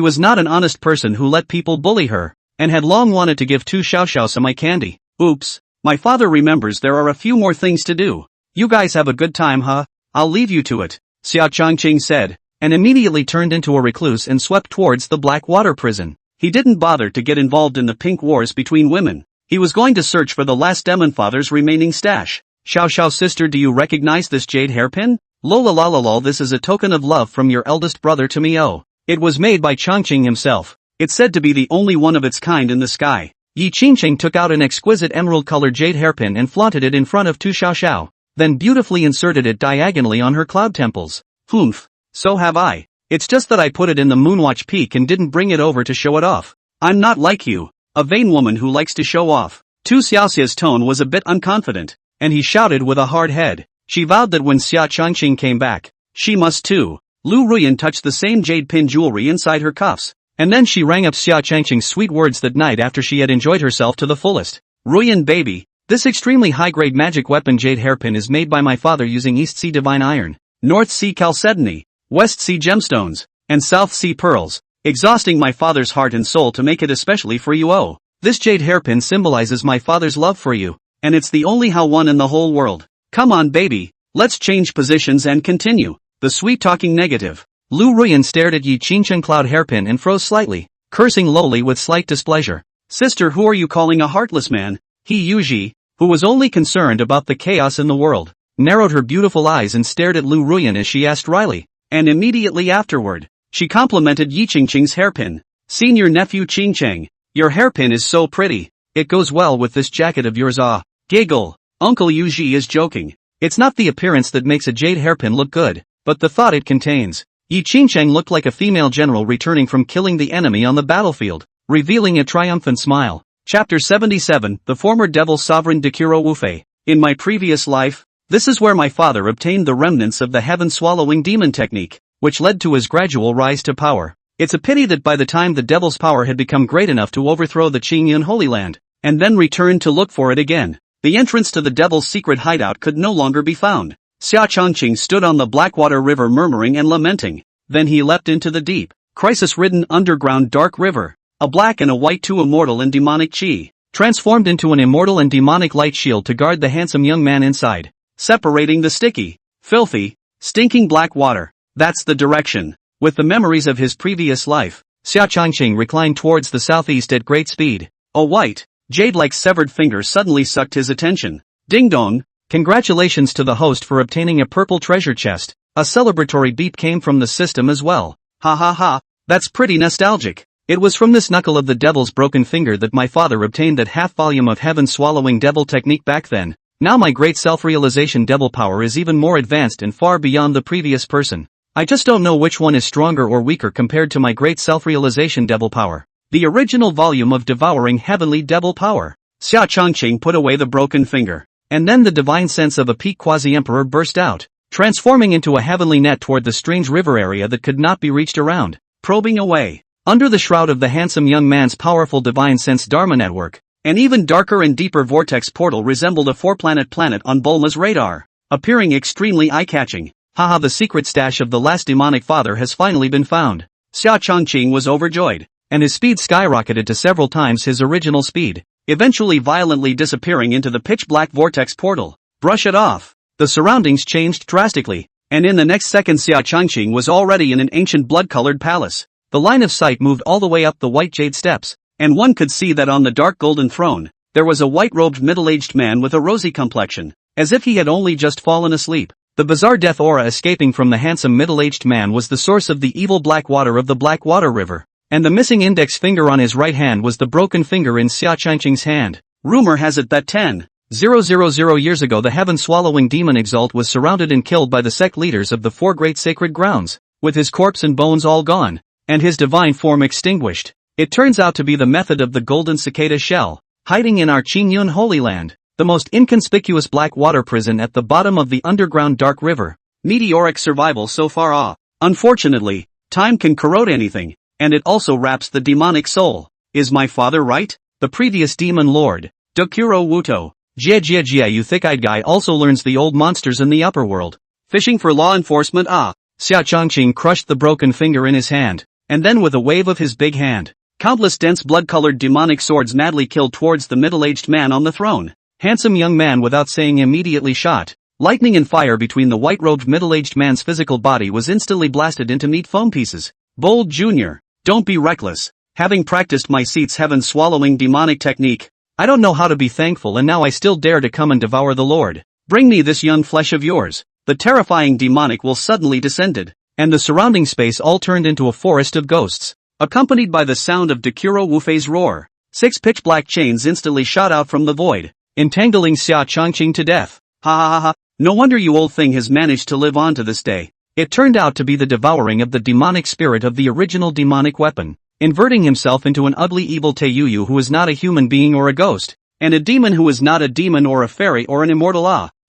was not an honest person who let people bully her, and had long wanted to give Tu Xiaoxiao some eye candy. Oops. My father remembers there are a few more things to do. You guys have a good time, huh? I'll leave you to it, Xia Changqing said, and immediately turned into a recluse and swept towards the Black Water prison. He didn't bother to get involved in the pink wars between women. He was going to search for the last demon father's remaining stash. Xiao sister, do you recognize this jade hairpin? Lol, this is a token of love from your eldest brother to Miao. It was made by Changqing himself. It's said to be the only one of its kind in the sky. Yi Qingcheng took out an exquisite emerald-colored jade hairpin and flaunted it in front of Tu Xiaoxiao, then beautifully inserted it diagonally on her cloud temples. Humph. So have I. It's just that I put it in the Moonwatch Peak and didn't bring it over to show it off. I'm not like you, a vain woman who likes to show off. Tu Xiaoxia's tone was a bit unconfident, and he shouted with a hard head. She vowed that when Xia Changqing came back, she must too. Lu Ruyan touched the same jade pin jewelry inside her cuffs, and then she rang up Xia Changqing's sweet words that night after she had enjoyed herself to the fullest. Ruyan baby, this extremely high-grade magic weapon jade hairpin is made by my father using East Sea Divine Iron, North Sea Chalcedony, West Sea Gemstones, and South Sea Pearls, exhausting my father's heart and soul to make it especially for you. Oh, this jade hairpin symbolizes my father's love for you, and it's the only how one in the whole world. Come on baby, let's change positions and continue. The sweet-talking negative. Lu Ruyan stared at Yi Qingcheng cloud hairpin and froze slightly, cursing lowly with slight displeasure. Sister, who are you calling a heartless man? He Yuji, who was only concerned about the chaos in the world, narrowed her beautiful eyes and stared at Lu Ruyan as she asked Riley. And immediately afterward, she complimented Yi Qingqing's hairpin. Senior nephew Qingqing, your hairpin is so pretty. It goes well with this jacket of yours. Ah, giggle. Uncle Yu Ji is joking. It's not the appearance that makes a jade hairpin look good, but the thought it contains. Yi Qingqing looked like a female general returning from killing the enemy on the battlefield, revealing a triumphant smile. Chapter 77, The Former Devil Sovereign Dekuro Wufei. In my previous life, this is where my father obtained the remnants of the heaven-swallowing demon technique, which led to his gradual rise to power. It's a pity that by the time the devil's power had become great enough to overthrow the Qingyun Holy Land, and then return to look for it again, the entrance to the devil's secret hideout could no longer be found. Xia Changqing stood on the Blackwater River murmuring and lamenting. Then he leapt into the deep, crisis-ridden underground dark river. A black and a white two immortal and demonic chi, transformed into an immortal and demonic light shield to guard the handsome young man inside, separating the sticky, filthy, stinking black water. That's the direction. With the memories of his previous life, Xia Changqing reclined towards the southeast at great speed. A white, jade-like severed finger suddenly sucked his attention. Ding dong! Congratulations to the host for obtaining a purple treasure chest. A celebratory beep came from the system as well. Ha ha ha, that's pretty nostalgic. It was from this knuckle of the devil's broken finger that my father obtained that half-volume of heaven-swallowing devil technique back then. Now my great self-realization devil power is even more advanced and far beyond the previous person. I just don't know which one is stronger or weaker compared to my great self-realization devil power. The original volume of devouring heavenly devil power. Xia Changqing put away the broken finger. And then the divine sense of a peak quasi-emperor burst out, transforming into a heavenly net toward the strange river area that could not be reached around, probing away. Under the shroud of the handsome young man's powerful divine sense Dharma network, an even darker and deeper vortex portal resembled a four-planet planet on Bulma's radar, appearing extremely eye-catching. Haha, the secret stash of the last demonic father has finally been found. Xia Changqing was overjoyed, and his speed skyrocketed to several times his original speed, eventually violently disappearing into the pitch-black vortex portal. Brush it off. The surroundings changed drastically, and in the next second Xia Changqing was already in an ancient blood-colored palace. The line of sight moved all the way up the white jade steps, and one could see that on the dark golden throne, there was a white-robed middle-aged man with a rosy complexion, as if he had only just fallen asleep. The bizarre death aura escaping from the handsome middle-aged man was the source of the evil black water of the Blackwater River, and the missing index finger on his right hand was the broken finger in Xia Changqing's hand. Rumor has it that 10,000 years ago the heaven-swallowing demon Exalt was surrounded and killed by the sect leaders of the four great sacred grounds, with his corpse and bones all gone, and his divine form extinguished. It turns out to be the method of the golden cicada shell, hiding in our Qingyun Holy Land, the most inconspicuous black water prison at the bottom of the underground dark river. Meteoric survival so far. Unfortunately, time can corrode anything, and it also wraps the demonic soul. Is my father right? The previous demon lord, Dokuro Wuto, Jia you thick-eyed guy also learns the old monsters in the upper world. Fishing for law enforcement. Xia Changqing crushed the broken finger in his hand, and then with a wave of his big hand, countless dense blood-colored demonic swords madly killed towards the middle-aged man on the throne. Handsome young man without saying immediately shot. Lightning and fire between the white-robed middle-aged man's physical body was instantly blasted into neat foam pieces. Bold Junior, don't be reckless. Having practiced my seat's heaven-swallowing demonic technique, I don't know how to be thankful, and now I still dare to come and devour the Lord. Bring me this young flesh of yours. The terrifying demonic will suddenly descended, and the surrounding space all turned into a forest of ghosts, accompanied by the sound of Dekuro Wufei's roar. 6 pitch-black chains instantly shot out from the void, entangling Xia Changqing to death. Ha ha ha ha, no wonder you old thing has managed to live on to this day. It turned out to be the devouring of the demonic spirit of the original demonic weapon, inverting himself into an ugly evil Teiyuyu who is not a human being or a ghost, and a demon who is not a demon or a fairy or an immortal.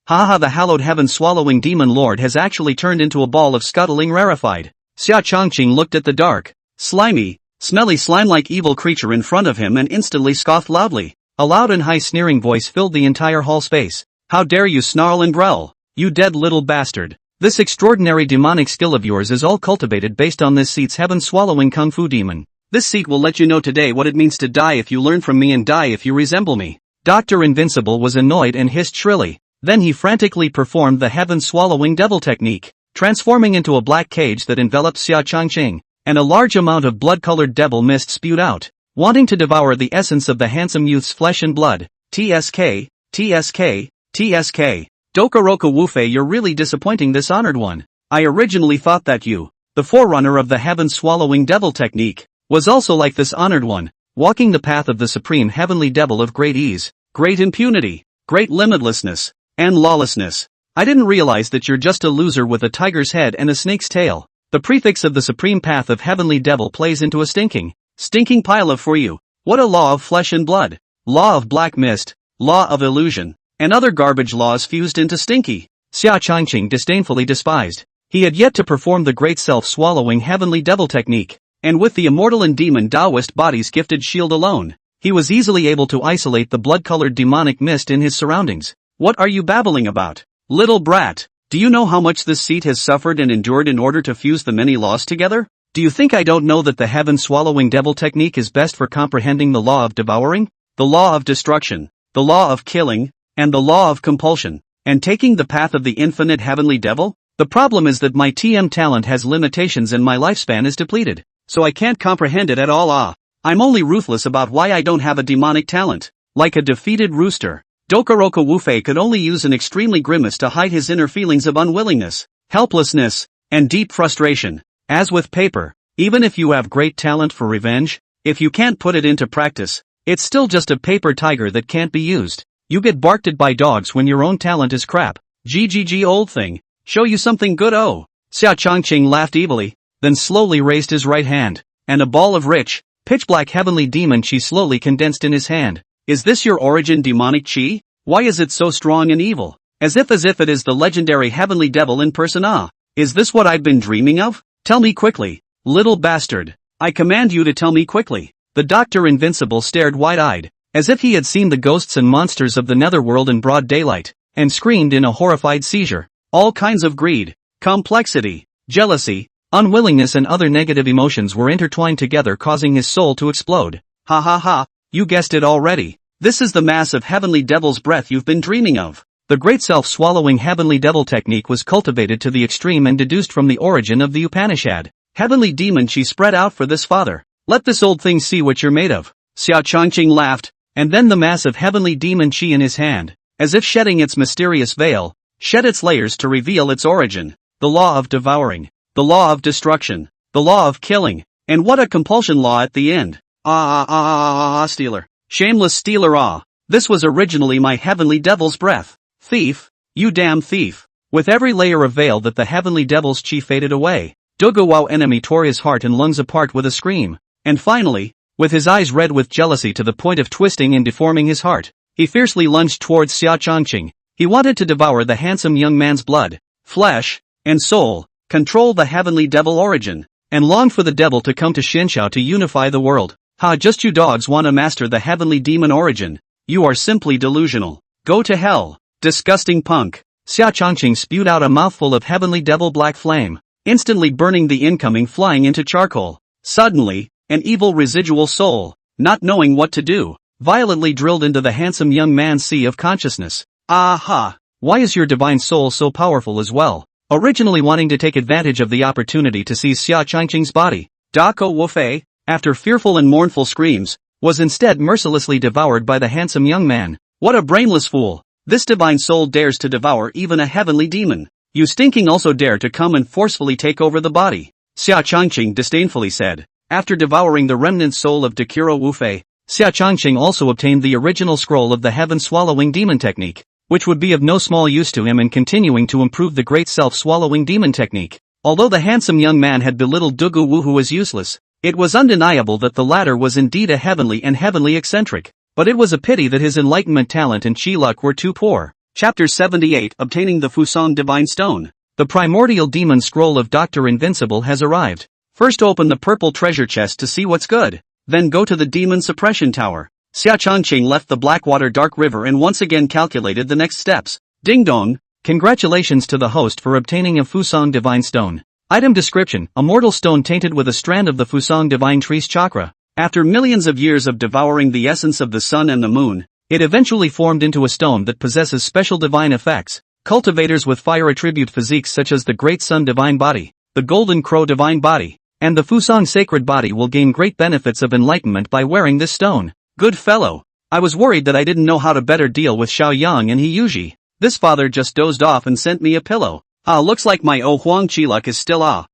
Ha, the hallowed heaven-swallowing demon lord has actually turned into a ball of scuttling rarefied. Xia Changqing looked at the dark, slimy, smelly slime-like evil creature in front of him and instantly scoffed loudly. A loud and high sneering voice filled the entire hall space. How dare you snarl and growl, you dead little bastard. This extraordinary demonic skill of yours is all cultivated based on this seat's heaven-swallowing kung fu demon. This seat will let you know today what it means to die if you learn from me and die if you resemble me. Dr. Invincible was annoyed and hissed shrilly. Then he frantically performed the heaven-swallowing devil technique, transforming into a black cage that enveloped Xia Changqing, and a large amount of blood-colored devil mist spewed out, wanting to devour the essence of the handsome youth's flesh and blood. TSK, TSK, TSK. Dokoroka Wufei, you're really disappointing this honored one. I originally thought that you, the forerunner of the heaven-swallowing devil technique, was also like this honored one, walking the path of the supreme heavenly devil of great ease, great impunity, great limitlessness, and lawlessness. I didn't realize that you're just a loser with a tiger's head and a snake's tail. The prefix of the supreme path of heavenly devil plays into a stinking pile of for you. What a law of flesh and blood, law of black mist, law of illusion, and other garbage laws fused into stinky. Xia Changqing disdainfully despised. He had yet to perform the great self-swallowing heavenly devil technique, and with the immortal and demon Taoist body's gifted shield alone, he was easily able to isolate the blood-colored demonic mist in his surroundings. What are you babbling about, little brat? Do you know how much this seat has suffered and endured in order to fuse the many laws together? Do you think I don't know that the heaven-swallowing devil technique is best for comprehending the law of devouring, the law of destruction, the law of killing, and the law of compulsion, and taking the path of the infinite heavenly devil? The problem is that my TM talent has limitations and my lifespan is depleted, so I can't comprehend it at all. I'm only ruthless about why I don't have a demonic talent. Like a defeated rooster, Dokoroka Wufei could only use an extremely grimace to hide his inner feelings of unwillingness, helplessness, and deep frustration. As with paper, even if you have great talent for revenge, if you can't put it into practice, it's still just a paper tiger that can't be used. You get barked at by dogs when your own talent is crap. GGG old thing, show you something good. Oh. Xia Changqing laughed evilly, then slowly raised his right hand, and a ball of rich, pitch-black heavenly demon chi slowly condensed in his hand. Is this your origin demonic chi? Why is it so strong and evil? As if it is the legendary heavenly devil in person. Is this what I've been dreaming of? Tell me quickly, little bastard. I command you to tell me quickly. The Dr. Invincible stared wide-eyed, as if he had seen the ghosts and monsters of the netherworld in broad daylight, and screamed in a horrified seizure. All kinds of greed, complexity, jealousy, unwillingness and other negative emotions were intertwined together, causing his soul to explode. Ha ha ha, you guessed it already. This is the mass of heavenly devil's breath you've been dreaming of. The great self-swallowing heavenly devil technique was cultivated to the extreme and deduced from the origin of the Upanishad. Heavenly demon chi spread out for this father. Let this old thing see what you're made of. Xia Changqing laughed, and then the mass of heavenly demon chi in his hand, as if shedding its mysterious veil, shed its layers to reveal its origin. The law of devouring, the law of destruction, the law of killing, and what a compulsion law at the end. Stealer. Shameless stealer. This was originally my heavenly devil's breath. Thief, you damn thief. With every layer of veil that the heavenly devil's chi faded away, Doguwao enemy tore his heart and lungs apart with a scream, and finally, with his eyes red with jealousy to the point of twisting and deforming his heart, he fiercely lunged towards Xia Changqing. He wanted to devour the handsome young man's blood, flesh, and soul, control the heavenly devil origin, and longed for the devil to come to Xinxiao to unify the world. Just you dogs want to master the heavenly demon origin. You are simply delusional. Go to hell. Disgusting punk. Xia Changqing spewed out a mouthful of heavenly devil black flame, instantly burning the incoming flying into charcoal. Suddenly, an evil residual soul, not knowing what to do, violently drilled into the handsome young man's sea of consciousness. Aha! Why is your divine soul so powerful as well? Originally wanting to take advantage of the opportunity to seize Xia Changqing's body, Dako Wufei, after fearful and mournful screams, was instead mercilessly devoured by the handsome young man. What a brainless fool! This divine soul dares to devour even a heavenly demon. You stinking also dare to come and forcefully take over the body. Xia Changqing disdainfully said. After devouring the remnant soul of Dokuro Wufei, Xia Changqing also obtained the original scroll of the heaven-swallowing demon technique, which would be of no small use to him in continuing to improve the great self-swallowing demon technique. Although the handsome young man had belittled Dugu Wu as useless, it was undeniable that the latter was indeed a heavenly eccentric. But it was a pity that his enlightenment talent and chi luck were too poor. Chapter 78, Obtaining the Fusang Divine Stone. The primordial demon scroll of Dr. Invincible has arrived. First open the purple treasure chest to see what's good. Then go to the demon suppression tower. Xia Changqing left the Blackwater Dark River and once again calculated the next steps. Ding dong! Congratulations to the host for obtaining a Fusang Divine Stone. Item description: a mortal stone tainted with a strand of the Fusang Divine Tree's chakra. After millions of years of devouring the essence of the sun and the moon, it eventually formed into a stone that possesses special divine effects. Cultivators with fire attribute physiques such as the Great Sun Divine Body, the Golden Crow Divine Body, and the Fusang Sacred Body will gain great benefits of enlightenment by wearing this stone. Good fellow. I was worried that I didn't know how to better deal with Xiao Yang and He Yuji. This father just dozed off and sent me a pillow. Looks like my Huang Chi luck is still Xia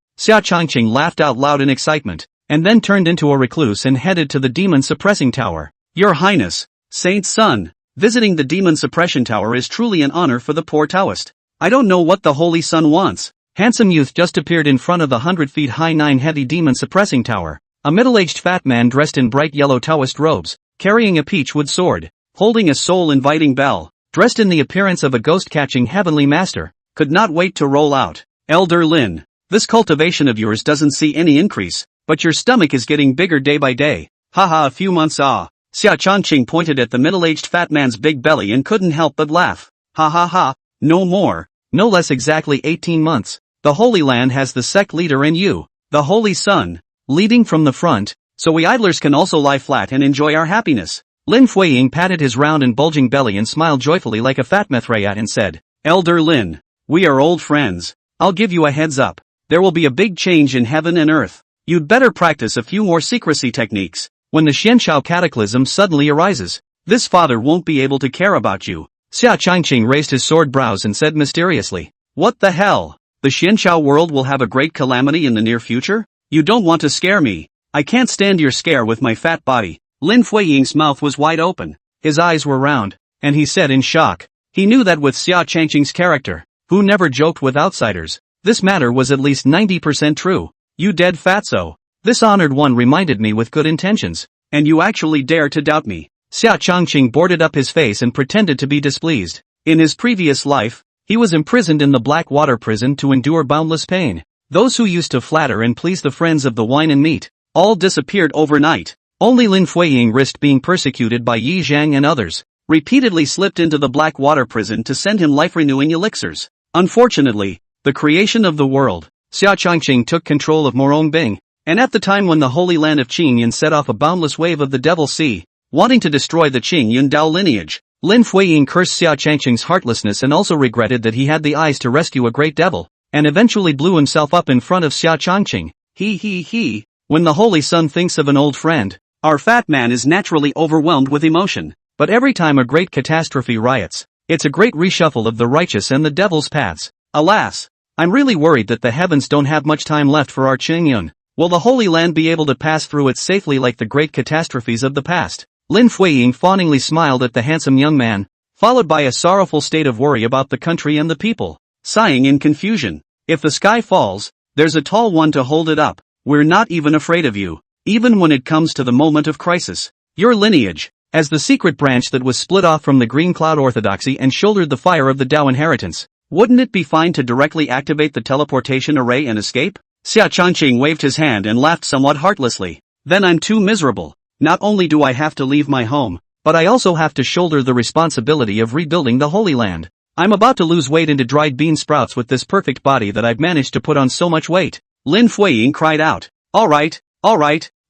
Changqing laughed out loud in excitement, and then turned into a recluse and headed to the demon suppressing tower. Your Highness, Saint's son, visiting the demon suppression tower is truly an honor for the poor Taoist. I don't know what the Holy Sun wants. Handsome youth just appeared in front of the 100-feet-high 9-heavy demon suppressing tower. A middle-aged fat man dressed in bright yellow Taoist robes, carrying a peach-wood sword, holding a soul-inviting bell, dressed in the appearance of a ghost-catching heavenly master, could not wait to roll out. Elder Lin, this cultivation of yours doesn't see any increase, but your stomach is getting bigger day by day. Haha, a few months Xia Changqing pointed at the middle-aged fat man's big belly and couldn't help but laugh. Ha ha ha, no more, no less exactly 18 months. The Holy Land has the sect leader and you, the Holy Sun, leading from the front, so we idlers can also lie flat and enjoy our happiness. Lin Fuiying patted his round and bulging belly and smiled joyfully like a fat Mithrayat and said, Elder Lin, we are old friends. I'll give you a heads up. There will be a big change in heaven and earth. You'd better practice a few more secrecy techniques. When the Xianshao cataclysm suddenly arises, this father won't be able to care about you. Xia Changqing raised his sword brows and said mysteriously, What the hell? The Xianshao world will have a great calamity in the near future? You don't want to scare me. I can't stand your scare with my fat body. Lin Fuiying's mouth was wide open. His eyes were round, and he said in shock. He knew that with Xia Changqing's character, who never joked with outsiders, this matter was at least 90% true. You dead fatso. This honored one reminded me with good intentions, and you actually dare to doubt me. Xia Changqing boarded up his face and pretended to be displeased. In his previous life, he was imprisoned in the Black Water prison to endure boundless pain. Those who used to flatter and please the friends of the wine and meat, all disappeared overnight. Only Lin Fuiying risked being persecuted by Yi Zhang and others, repeatedly slipped into the Black Water prison to send him life-renewing elixirs. Unfortunately, the creation of the world, Xia Changqing took control of Murong Bing, and at the time when the Holy Land of Qingyun set off a boundless wave of the Devil Sea, wanting to destroy the Qingyun Dao lineage, Lin Fuiying cursed Xia Changqing's heartlessness and also regretted that he had the eyes to rescue a great devil, and eventually blew himself up in front of Xia Changqing. He. When the Holy Sun thinks of an old friend, our fat man is naturally overwhelmed with emotion, but every time a great catastrophe riots, it's a great reshuffle of the righteous and the devil's paths. Alas, I'm really worried that the heavens don't have much time left for our Qingyun. Will the Holy Land be able to pass through it safely like the great catastrophes of the past? Lin Fuiying fawningly smiled at the handsome young man, followed by a sorrowful state of worry about the country and the people, sighing in confusion. If the sky falls, there's a tall one to hold it up. We're not even afraid of you, even when it comes to the moment of crisis. Your lineage, as the secret branch that was split off from the Green Cloud Orthodoxy and shouldered the fire of the Dao inheritance, wouldn't it be fine to directly activate the teleportation array and escape? Xia Changqing waved his hand and laughed somewhat heartlessly. Then I'm too miserable. Not only do I have to leave my home, but I also have to shoulder the responsibility of rebuilding the Holy Land. I'm about to lose weight into dried bean sprouts with this perfect body that I've managed to put on so much weight. Lin Fuiying cried out. All right,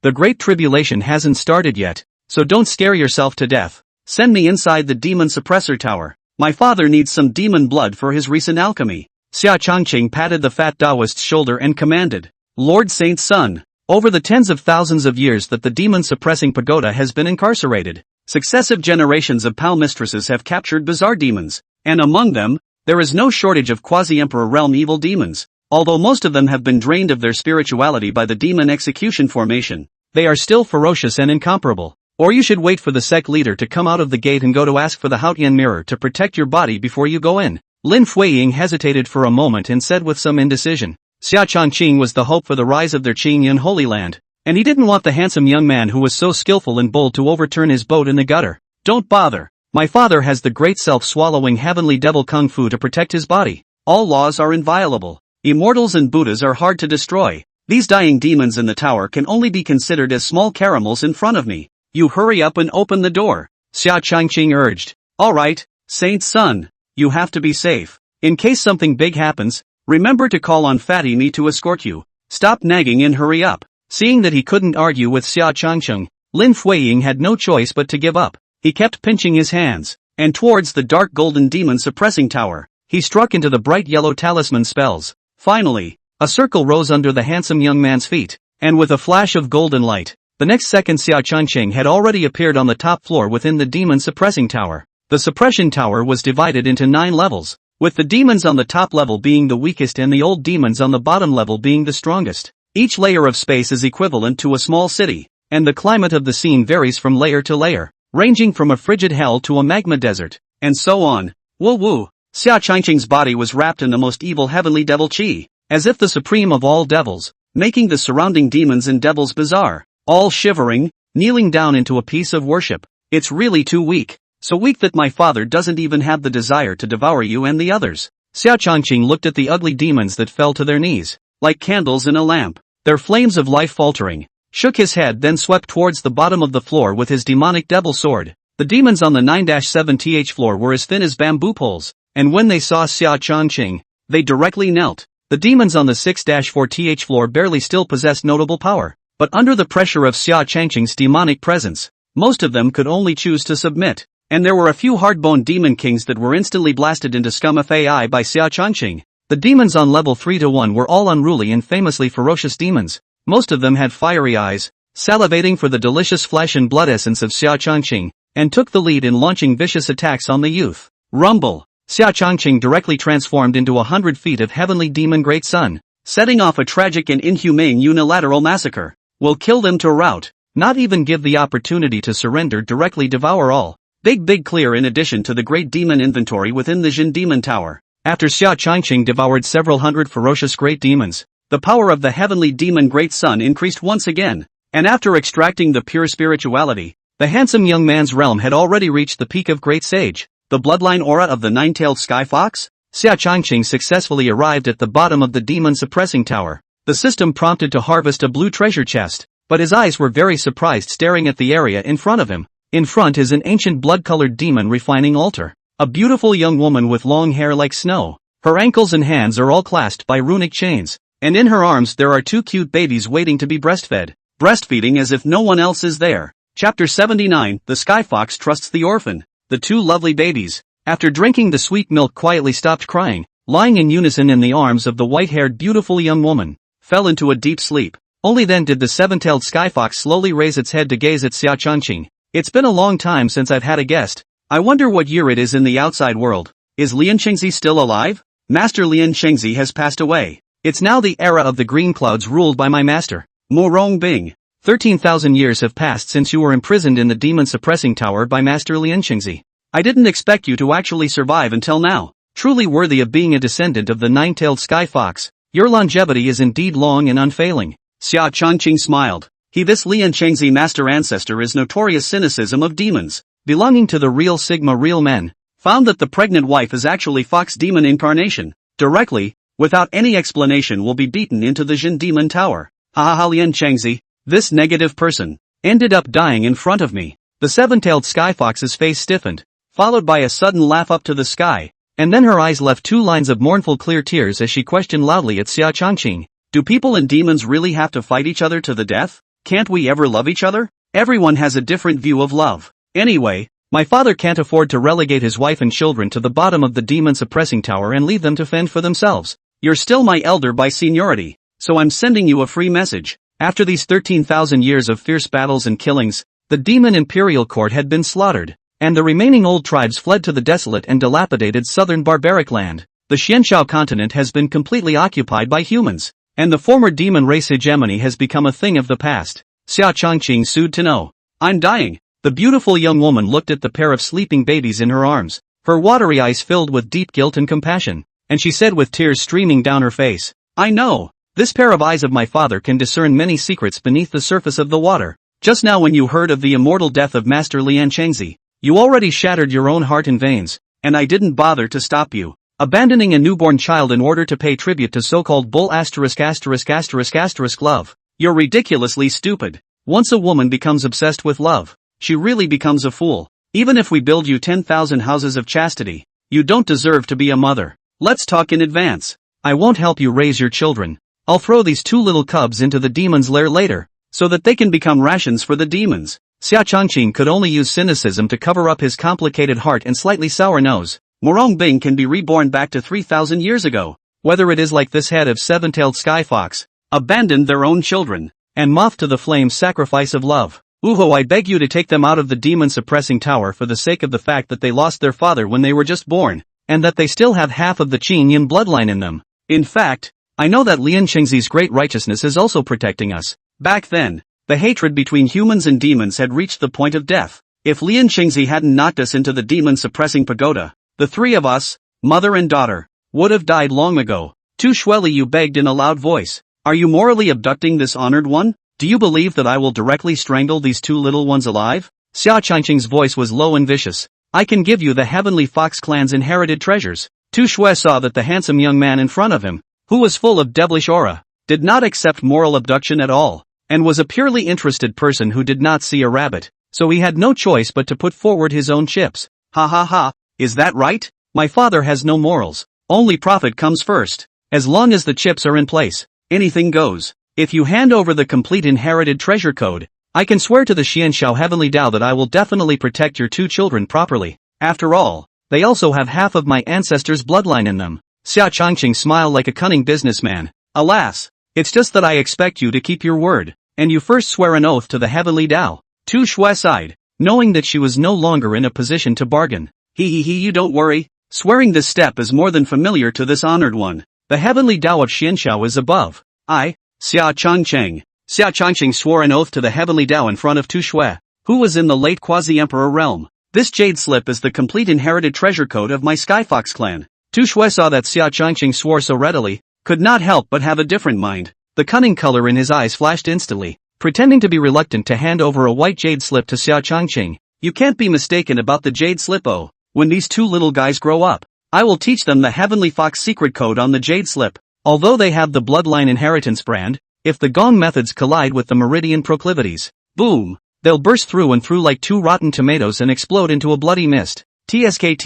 the Great Tribulation hasn't started yet, so don't scare yourself to death. Send me inside the demon suppressor tower. My father needs some demon blood for his recent alchemy. Xia Changqing patted the fat Taoist's shoulder and commanded. Lord Saint's son, over the tens of thousands of years that the demon-suppressing pagoda has been incarcerated, successive generations of pal mistresses have captured bizarre demons, and among them, there is no shortage of quasi-emperor realm evil demons. Although most of them have been drained of their spirituality by the demon execution formation, they are still ferocious and incomparable. Or you should wait for the sect leader to come out of the gate and go to ask for the Haotian mirror to protect your body before you go in. Lin Fuiying hesitated for a moment and said with some indecision, Xia Changqing was the hope for the rise of their Qingyun Holy Land, and he didn't want the handsome young man who was so skillful and bold to overturn his boat in the gutter. Don't bother. My father has the great self-swallowing heavenly devil kung fu to protect his body. All laws are inviolable. Immortals and Buddhas are hard to destroy. These dying demons in the tower can only be considered as small caramels in front of me. You hurry up and open the door. Xia Changqing urged. All right, Saint's son. You have to be safe. In case something big happens, remember to call on Fatty Me to escort you. Stop nagging and hurry up. Seeing that he couldn't argue with Xia Changqing, Lin Fuiying had no choice but to give up. He kept pinching his hands, and towards the dark golden demon suppressing tower, he struck into the bright yellow talisman spells. Finally, a circle rose under the handsome young man's feet, and with a flash of golden light, the next second Xia Changqing had already appeared on the top floor within the demon suppressing tower. The suppression tower was divided into 9 levels, with the demons on the top level being the weakest and the old demons on the bottom level being the strongest. Each layer of space is equivalent to a small city, and the climate of the scene varies from layer to layer, ranging from a frigid hell to a magma desert, and so on. Woo woo. Xia Qingqing's body was wrapped in the most evil heavenly devil chi, as if the supreme of all devils, making the surrounding demons and devils bizarre, all shivering, kneeling down into a piece of worship. It's really too weak, so weak that my father doesn't even have the desire to devour you and the others. Xia Qingqing looked at the ugly demons that fell to their knees, like candles in a lamp, their flames of life faltering, shook his head, then swept towards the bottom of the floor with his demonic devil sword. The demons on the 9-7th floor were as thin as bamboo poles, and when they saw Xia Qingqing, they directly knelt. The demons on the 6-4th floor barely still possessed notable power, but under the pressure of Xia Qingqing's demonic presence, most of them could only choose to submit, and there were a few hard-boned demon kings that were instantly blasted into scum FAI by Xia Qingqing. The demons on level 3-1 were all unruly and famously ferocious demons. Most of them had fiery eyes, salivating for the delicious flesh and blood essence of Xia Qingqing, and took the lead in launching vicious attacks on the youth. Rumble! Xia Qingqing directly transformed into 100 feet of heavenly demon Great Sun, setting off a tragic and inhumane unilateral massacre. Will kill them to rout, not even give the opportunity to surrender, directly devour all. Big clear in addition to the great demon inventory within the Jin Demon Tower. After Xia Qingqing devoured several hundred ferocious great demons, the power of the heavenly demon Great Sun increased once again, and after extracting the pure spirituality, the handsome young man's realm had already reached the peak of Great Sage. The bloodline aura of the nine-tailed sky fox? Xia Qingqing successfully arrived at the bottom of the demon suppressing tower. The system prompted to harvest a blue treasure chest, but his eyes were very surprised staring at the area in front of him. In front is an ancient blood-colored demon refining altar. A beautiful young woman with long hair like snow. Her ankles and hands are all clasped by runic chains, and in her arms there are 2 cute babies waiting to be breastfed. Breastfeeding as if no one else is there. Chapter 79, The Sky Fox Trusts the Orphan. The 2 lovely babies, after drinking the sweet milk, quietly stopped crying, lying in unison in the arms of the white-haired beautiful young woman, fell into a deep sleep. Only then did the 7-tailed sky fox slowly raise its head to gaze at Xia Qingqing. It's been a long time since I've had a guest. I wonder what year it is in the outside world. Is Lian Qingzi still alive? Master Lian Qingzi has passed away. It's now the era of the green clouds ruled by my master, Murong Bing. 13,000 years have passed since you were imprisoned in the demon suppressing tower by Master Lian Qingzi. I didn't expect you to actually survive until now. Truly worthy of being a descendant of the 9-tailed sky fox, your longevity is indeed long and unfailing. Xia Qingqing smiled. This Lian Qingzi master ancestor is notorious cynicism of demons, belonging to the real Sigma real men, found that the pregnant wife is actually fox demon incarnation, directly, without any explanation will be beaten into the Jin Demon Tower. Ha Lian Qingzi, this negative person, ended up dying in front of me. The 7-tailed sky fox's face stiffened, followed by a sudden laugh up to the sky, and then her eyes left 2 lines of mournful clear tears as she questioned loudly at Xia Qingqing. Do people and demons really have to fight each other to the death? Can't we ever love each other? Everyone has a different view of love. Anyway, my father can't afford to relegate his wife and children to the bottom of the demon suppressing tower and leave them to fend for themselves. You're still my elder by seniority, so I'm sending you a free message. After these 13,000 years of fierce battles and killings, the demon imperial court had been slaughtered, and the remaining old tribes fled to the desolate and dilapidated southern barbaric land. The Xianshao continent has been completely occupied by humans, and the former demon race hegemony has become a thing of the past. Xia Qingqing sued to know. I'm dying. The beautiful young woman looked at the pair of sleeping babies in her arms, her watery eyes filled with deep guilt and compassion, and she said with tears streaming down her face, I know. This pair of eyes of my father can discern many secrets beneath the surface of the water. Just now when you heard of the immortal death of Master Lian Qingzi, you already shattered your own heart and veins, and I didn't bother to stop you. Abandoning a newborn child in order to pay tribute to so-called bull ***** love. You're ridiculously stupid. Once a woman becomes obsessed with love, she really becomes a fool. Even if we build you 10,000 houses of chastity, you don't deserve to be a mother. Let's talk in advance. I won't help you raise your children. I'll throw these 2 little cubs into the demon's lair later, so that they can become rations for the demons. Xia Qingqing could only use cynicism to cover up his complicated heart and slightly sour nose. Murong Bing can be reborn back to 3,000 years ago. Whether it is like this head of 7-tailed sky fox, abandoned their own children, and moth to the flame sacrifice of love. Uho, I beg you to take them out of the demon-suppressing tower for the sake of the fact that they lost their father when they were just born, and that they still have half of the Qin bloodline in them. In fact, I know that Lian Qingzi's great righteousness is also protecting us. Back then, the hatred between humans and demons had reached the point of death. If Lian Qingzi hadn't knocked us into the demon-suppressing pagoda, the three of us, mother and daughter, would have died long ago. Tu Shueli, begged in a loud voice. Are you morally abducting this honored one? Do you believe that I will directly strangle these two little ones alive? Xia Changqing's voice was low and vicious. I can give you the Heavenly Fox clan's inherited treasures. Tu Shui saw that the handsome young man in front of him, who was full of devilish aura, did not accept moral abduction at all, and was a purely interested person who did not see a rabbit, so he had no choice but to put forward his own chips. Ha ha ha, is that right? My father has no morals, only profit comes first. As long as the chips are in place, anything goes. If you hand over the complete inherited treasure code, I can swear to the Xianxiao Heavenly Tao that I will definitely protect your two children properly. After all, they also have half of my ancestors' bloodline in them. Xia Changqing smiled like a cunning businessman. Alas, it's just that I expect you to keep your word, and you first swear an oath to the Heavenly Tao. Tu Shui sighed, knowing that she was no longer in a position to bargain. You don't worry, swearing this step is more than familiar to this honored one. The Heavenly Tao of Xianxiao is above. Xia Changqing swore an oath to the Heavenly Tao in front of Tu Shui, who was in the late quasi-emperor realm. This jade slip is the complete inherited treasure code of my Skyfox clan. Tu Shui saw that Xia Changqing swore so readily, could not help but have a different mind. The cunning color in his eyes flashed instantly, pretending to be reluctant to hand over a white jade slip to Xia Changqing. You can't be mistaken about the jade slip. Oh, when these two little guys grow up, I will teach them the Heavenly Fox secret code on the jade slip. Although they have the bloodline inheritance brand, if the gong methods collide with the meridian proclivities, boom, they'll burst through and through like two rotten tomatoes and explode into a bloody mist. TSK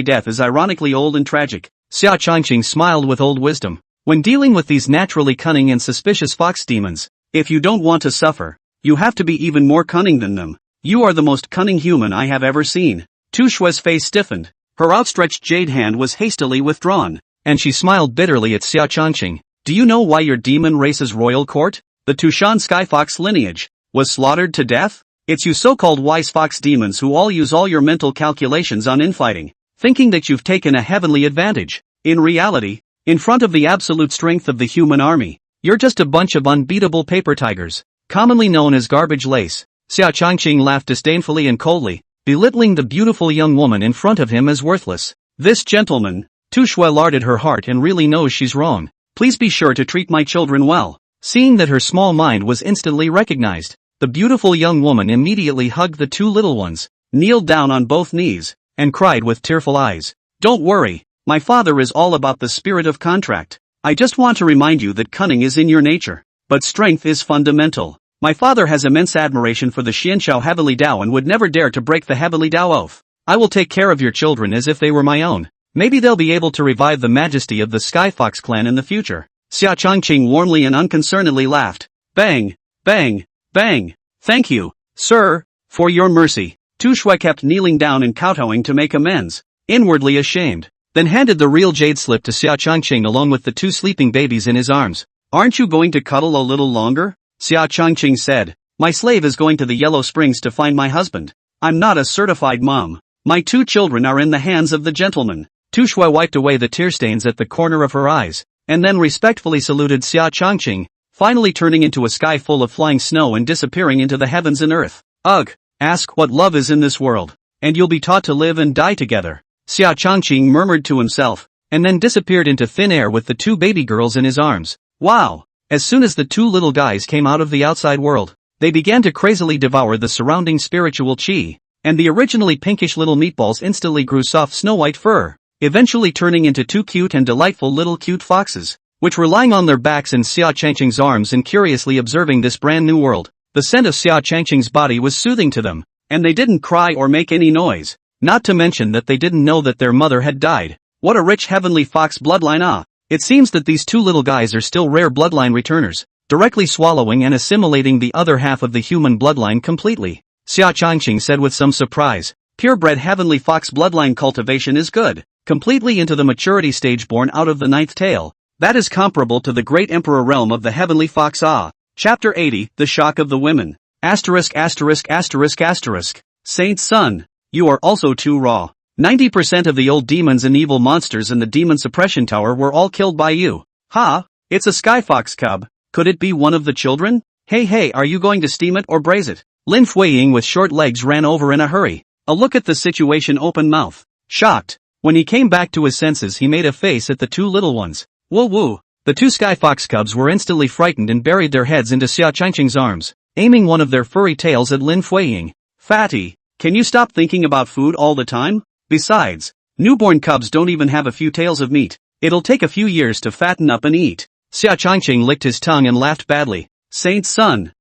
death is ironically old and tragic. Xia Changqing smiled with old wisdom. When dealing with these naturally cunning and suspicious fox demons, if you don't want to suffer, you have to be even more cunning than them. You are the most cunning human I have ever seen. Tu Shui's face stiffened. Her outstretched jade hand was hastily withdrawn, and she smiled bitterly at Xia Changqing. Do you know why your demon race's royal court, the Tushan Skyfox lineage, was slaughtered to death? It's you so-called wise fox demons who all use all your mental calculations on infighting, thinking that you've taken a heavenly advantage. In reality, in front of the absolute strength of the human army, you're just a bunch of unbeatable paper tigers, commonly known as garbage lace. Xia Changqing laughed disdainfully and coldly, belittling the beautiful young woman in front of him as worthless. This gentleman, Tu Shui larded her heart and really knows she's wrong. Please be sure to treat my children well. Seeing that her small mind was instantly recognized, the beautiful young woman immediately hugged the two little ones, kneeled down on both knees, and cried with tearful eyes. Don't worry, my father is all about the spirit of contract. I just want to remind you that cunning is in your nature, but strength is fundamental. My father has immense admiration for the Xianxiao Heavenly Tao and would never dare to break the Heavenly Tao oath. I will take care of your children as if they were my own. Maybe they'll be able to revive the majesty of the Skyfox clan in the future. Xia Changqing warmly and unconcernedly laughed. Bang, bang, bang. Thank you, sir, for your mercy. Tu Shui kept kneeling down and kowtowing to make amends, inwardly ashamed, then handed the real jade slip to Xia Changqing along with the two sleeping babies in his arms. Aren't you going to cuddle a little longer? Xia Changqing said. My slave is going to the Yellow Springs to find my husband. I'm not a certified mom. My two children are in the hands of the gentleman. Tu Shui wiped away the tear stains at the corner of her eyes, and then respectfully saluted Xia Changqing, finally turning into a sky full of flying snow and disappearing into the heavens and earth. Ugh, ask what love is in this world, and you'll be taught to live and die together. Xia Changqing murmured to himself, and then disappeared into thin air with the two baby girls in his arms. Wow! As soon as the two little guys came out of the outside world, they began to crazily devour the surrounding spiritual qi, and the originally pinkish little meatballs instantly grew soft snow-white fur, eventually turning into two cute and delightful little cute foxes, which were lying on their backs in Xia Changqing's arms and curiously observing this brand new world. The scent of Xia Changqing's body was soothing to them, and they didn't cry or make any noise, not to mention that they didn't know that their mother had died. What a rich heavenly fox bloodline. It seems that these two little guys are still rare bloodline returners, directly swallowing and assimilating the other half of the human bloodline completely. Xia Changqing said with some surprise. Purebred heavenly fox bloodline cultivation is good, completely into the maturity stage born out of the ninth tail. That is comparable to the great emperor realm of the heavenly fox. Chapter 80, The Shock of the Women. Asterisk asterisk asterisk asterisk. Saint's son. You are also too raw. 90% of the old demons and evil monsters in the demon suppression tower were all killed by you. Ha! It's a skyfox cub. Could it be one of the children? Hey, are you going to steam it or braise it? Lin Fuiying with short legs ran over in a hurry. A look at the situation, open mouth. Shocked. When he came back to his senses, he made a face at the two little ones. Woo woo. The two skyfox cubs were instantly frightened and buried their heads into Xia Changqing's arms, aiming one of their furry tails at Lin Fuiying. Fatty, can you stop thinking about food all the time? Besides, newborn cubs don't even have a few tails of meat. It'll take a few years to fatten up and eat. Xia Changqing licked his tongue and laughed badly. Saint's son,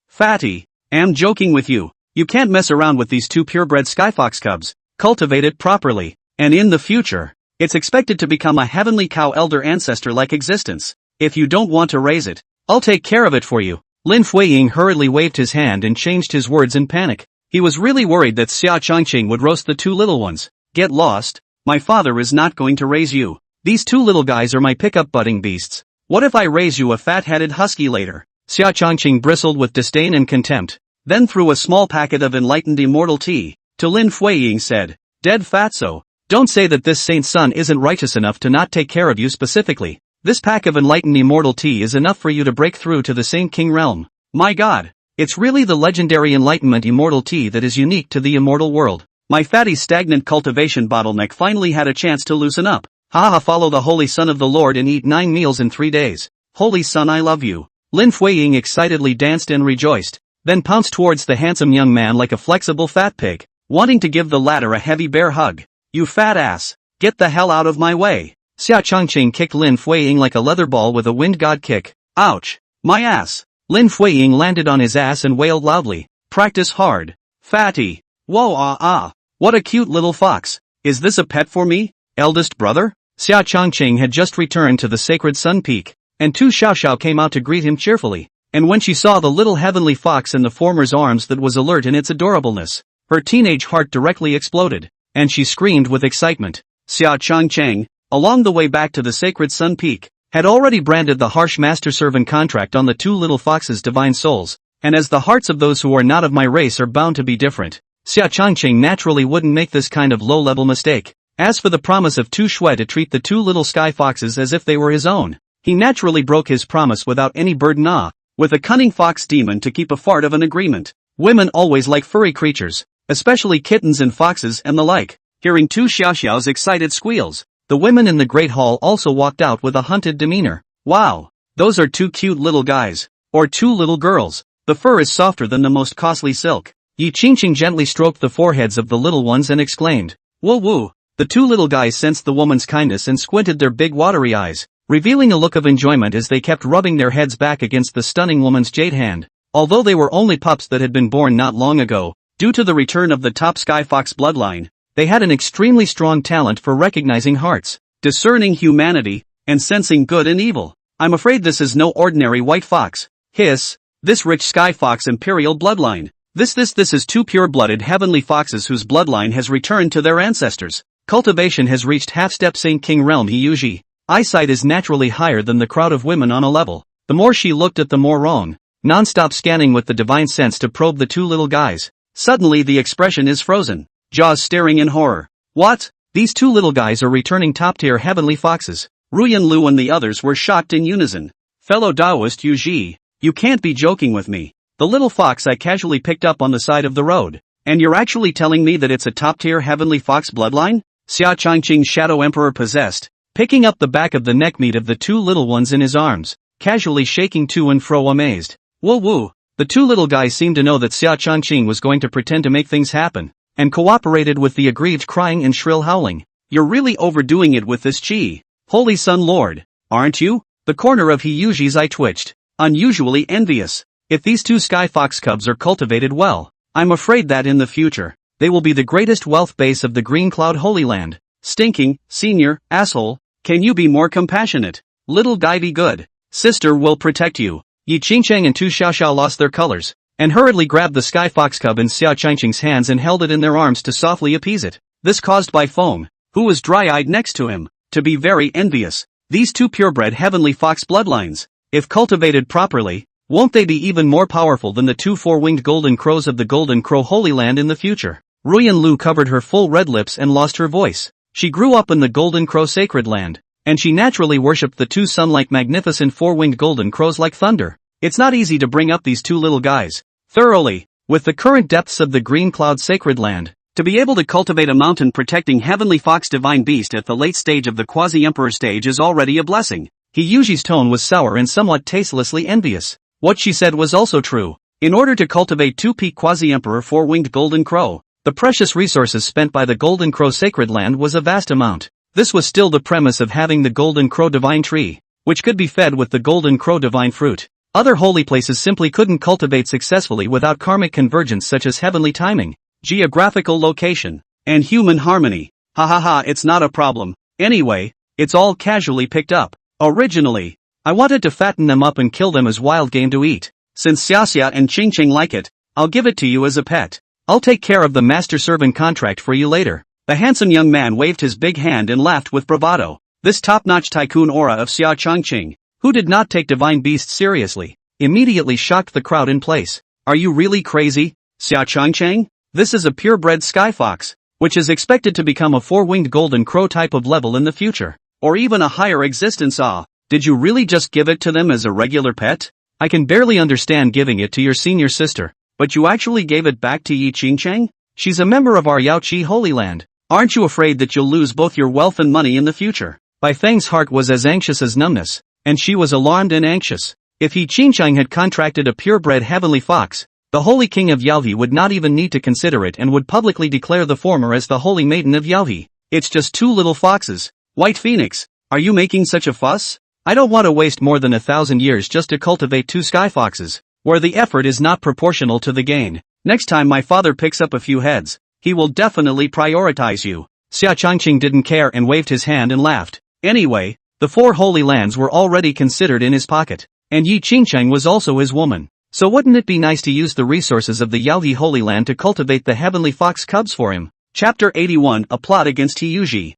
Fatty, am joking with you. You can't mess around with these two purebred skyfox cubs. Cultivate it properly, and in the future, it's expected to become a heavenly cow elder ancestor-like existence. If you don't want to raise it, I'll take care of it for you. Lin Fuiying hurriedly waved his hand and changed his words in panic. He was really worried that Xia Changqing would roast the two little ones. Get lost. My father is not going to raise you. These two little guys are my pickup budding beasts. What if I raise you a fat-headed husky later? Xia Changqing bristled with disdain and contempt, then threw a small packet of enlightened immortal tea to Lin Fuiying, said, Dead fatso, don't say that this saint's son isn't righteous enough to not take care of you specifically. This pack of enlightened immortal tea is enough for you to break through to the Saint King realm. My god, it's really the legendary enlightenment immortal tea that is unique to the immortal world. My fatty stagnant cultivation bottleneck finally had a chance to loosen up. Haha, follow the holy son of the Lord and eat 9 meals in 3 days. Holy son, I love you. Lin Fuiying excitedly danced and rejoiced, then pounced towards the handsome young man like a flexible fat pig, wanting to give the latter a heavy bear hug. You fat ass, get the hell out of my way. Xia Changqing kicked Lin Fuiying like a leather ball with a wind god kick. Ouch, my ass. Lin Fuiying landed on his ass and wailed loudly. Practice hard. Fatty. Whoa what a cute little fox. Is this a pet for me, eldest brother? Xia Changqing had just returned to the sacred Sun Peak, and Tu Xiaoxiao came out to greet him cheerfully. And when she saw the little heavenly fox in the former's arms that was alert in its adorableness, her teenage heart directly exploded, and she screamed with excitement. Xia Changqing, along the way back to the sacred Sun Peak, had already branded the harsh master-servant contract on the two little foxes' divine souls, and as the hearts of those who are not of my race are bound to be different, Xia Changqing naturally wouldn't make this kind of low-level mistake. As for the promise of Tu Shui to treat the two little sky foxes as if they were his own, he naturally broke his promise without any burden. With a cunning fox demon to keep a fart of an agreement. Women always like furry creatures, especially kittens and foxes and the like. Hearing Tu Xiaoxiao's excited squeals, the women in the Great Hall also walked out with a hunted demeanor. Wow, those are two cute little guys, or two little girls. The fur is softer than the most costly silk. Yi Qingqing gently stroked the foreheads of the little ones and exclaimed, Woo woo. The two little guys sensed the woman's kindness and squinted their big watery eyes, revealing a look of enjoyment as they kept rubbing their heads back against the stunning woman's jade hand. Although they were only pups that had been born not long ago, due to the return of the top Skyfox bloodline, they had an extremely strong talent for recognizing hearts, discerning humanity, and sensing good and evil. I'm afraid this is no ordinary white fox. Hiss, this rich Skyfox imperial bloodline. This is two pure-blooded heavenly foxes whose bloodline has returned to their ancestors. Cultivation has reached half-step Saint King realm. He eyesight is naturally higher than the crowd of women on a level. The more she looked at the more wrong, non-stop scanning with the divine sense to probe the two little guys. Suddenly the expression is frozen, jaws staring in horror. What? These two little guys are returning top-tier heavenly foxes. Ruyan Lu and the others were shocked in unison. Fellow Taoist Yu Ji, you can't be joking with me. The little fox I casually picked up on the side of the road. And you're actually telling me that it's a top-tier heavenly fox bloodline? Xia Changqing's Shadow Emperor possessed, picking up the back of the neck meat of the two little ones in his arms, casually shaking to and fro amazed. Woo woo. The two little guys seemed to know that Xia Changqing was going to pretend to make things happen, and cooperated with the aggrieved crying and shrill howling. You're really overdoing it with this chi. Holy Sun Lord, aren't you? The corner of Hiyuji's eye twitched, unusually envious. If these two sky fox cubs are cultivated well, I'm afraid that in the future, they will be the greatest wealth base of the Green Cloud Holy Land. Stinking, senior, asshole, can you be more compassionate? Little guy, be good. Sister will protect you. Yi Qingcheng and Tu Xiaoxiao lost their colors, and hurriedly grabbed the sky fox cub in Xia Changqing's hands and held it in their arms to softly appease it. This caused by Foam, who was dry-eyed next to him, to be very envious. These two purebred heavenly fox bloodlines, if cultivated properly, Won't they be even more powerful than the two four-winged golden crows of the Golden Crow Holy Land in the future? Ruyan Lu covered her full red lips and lost her voice. She grew up in the Golden Crow Sacred Land, and she naturally worshipped the two sun-like magnificent four-winged golden crows like thunder. It's not easy to bring up these two little guys thoroughly, with the current depths of the Green Cloud Sacred Land. To be able to cultivate a mountain-protecting heavenly fox divine beast at the late stage of the quasi-emperor stage is already a blessing. Hiyuji's tone was sour and somewhat tastelessly envious. What she said was also true. In order to cultivate two peak quasi-emperor four-winged golden crow, the precious resources spent by the Golden Crow Sacred Land was a vast amount. This was still the premise of having the Golden Crow Divine Tree, which could be fed with the Golden Crow Divine Fruit. Other holy places simply couldn't cultivate successfully without karmic convergence such as heavenly timing, geographical location, and human harmony. It's not a problem. Anyway, it's all casually picked up. Originally, I wanted to fatten them up and kill them as wild game to eat. Since Xiaxia and Qingqing like it, I'll give it to you as a pet. I'll take care of the master-servant contract for you later. The handsome young man waved his big hand and laughed with bravado. This top-notch tycoon aura of Xia Changqing, who did not take divine beasts seriously, immediately shocked the crowd in place. Are you really crazy, Xia Changqing? This is a purebred sky fox, which is expected to become a four-winged golden crow type of level in the future, or even a higher existence. Did you really just give it to them as a regular pet? I can barely understand giving it to your senior sister, but you actually gave it back to Yi Qingcheng? She's a member of our Yaoqi Holy Land. Aren't you afraid that you'll lose both your wealth and money in the future? Bai Feng's heart was as anxious as numbness, and she was alarmed and anxious. If Yi Qingcheng had contracted a purebred heavenly fox, the Holy King of Yaohe would not even need to consider it and would publicly declare the former as the Holy Maiden of Yaohe. It's just two little foxes. White Phoenix, are you making such a fuss? I don't want to waste more than 1,000 years just to cultivate two sky foxes, where the effort is not proportional to the gain. Next time my father picks up a few heads, he will definitely prioritize you. Xia Changqing didn't care and waved his hand and laughed. Anyway, the four holy lands were already considered in his pocket, and Yi Qingcheng was also his woman. So wouldn't it be nice to use the resources of the Yaohe Holy Land to cultivate the heavenly fox cubs for him? Chapter 81, A Plot Against Hiyuji.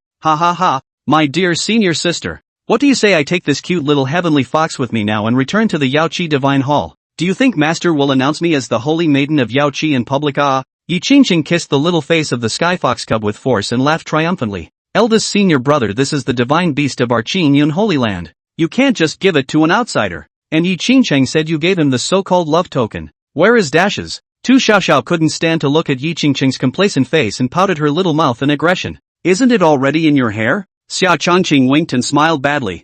My dear senior sister. What do you say I take this cute little heavenly fox with me now and return to the Yaoqi Divine Hall? Do you think Master will announce me as the Holy Maiden of Yaoqi in public? Yi Qingqing kissed the little face of the sky fox cub with force and laughed triumphantly. Eldest senior brother, this is the divine beast of our Qingyun Holy Land. You can't just give it to an outsider. And Yi Qingcheng said you gave him the so-called love token. Where is Dashes? Tu Xiaoxiao couldn't stand to look at Yi Qingcheng's complacent face and pouted her little mouth in aggression. Isn't it already in your hair? Xia Changqing winked and smiled badly.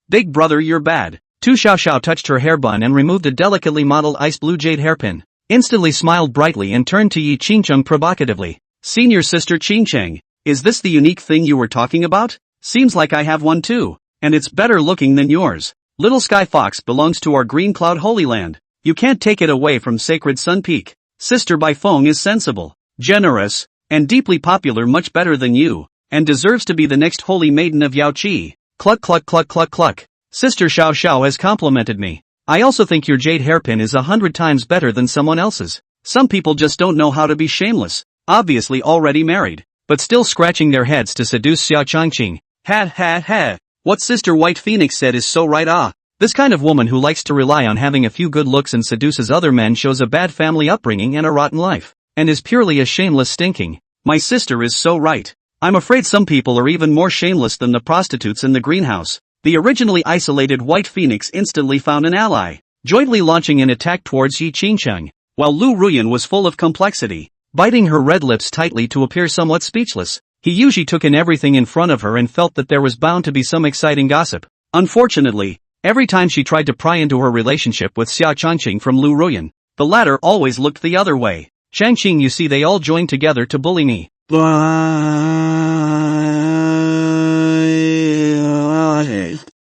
Big brother, you're bad. Tu Xiaoxiao touched her hair bun and removed a delicately modeled ice blue jade hairpin. Instantly smiled brightly and turned to Yi Qingcheng provocatively. Senior sister Qingcheng, is this the unique thing you were talking about? Seems like I have one too, and it's better looking than yours. Little Sky Fox belongs to our Green Cloud Holy Land. You can't take it away from Sacred Sun Peak. Sister Bai Feng is sensible, generous, and deeply popular, much better than you, and deserves to be the next Holy Maiden of Yaoqi. Cluck cluck cluck cluck cluck. Sister Xiao Xiao has complimented me. I also think your jade hairpin is 100 times better than someone else's. Some people just don't know how to be shameless, obviously already married, but still scratching their heads to seduce Xia Changqing. Ha. What Sister White Phoenix said is so right. This kind of woman who likes to rely on having a few good looks and seduces other men shows a bad family upbringing and a rotten life, and is purely a shameless stinking. My sister is so right. I'm afraid some people are even more shameless than the prostitutes in the greenhouse. The originally isolated White Phoenix instantly found an ally, jointly launching an attack towards Yi Qingcheng, while Lu Ruyan was full of complexity, biting her red lips tightly to appear somewhat speechless. Hiyuji took in everything in front of her and felt that there was bound to be some exciting gossip. Unfortunately, every time she tried to pry into her relationship with Xia Changqing from Lu Ruyan, the latter always looked the other way. Changqing, you see, they all joined together to bully me.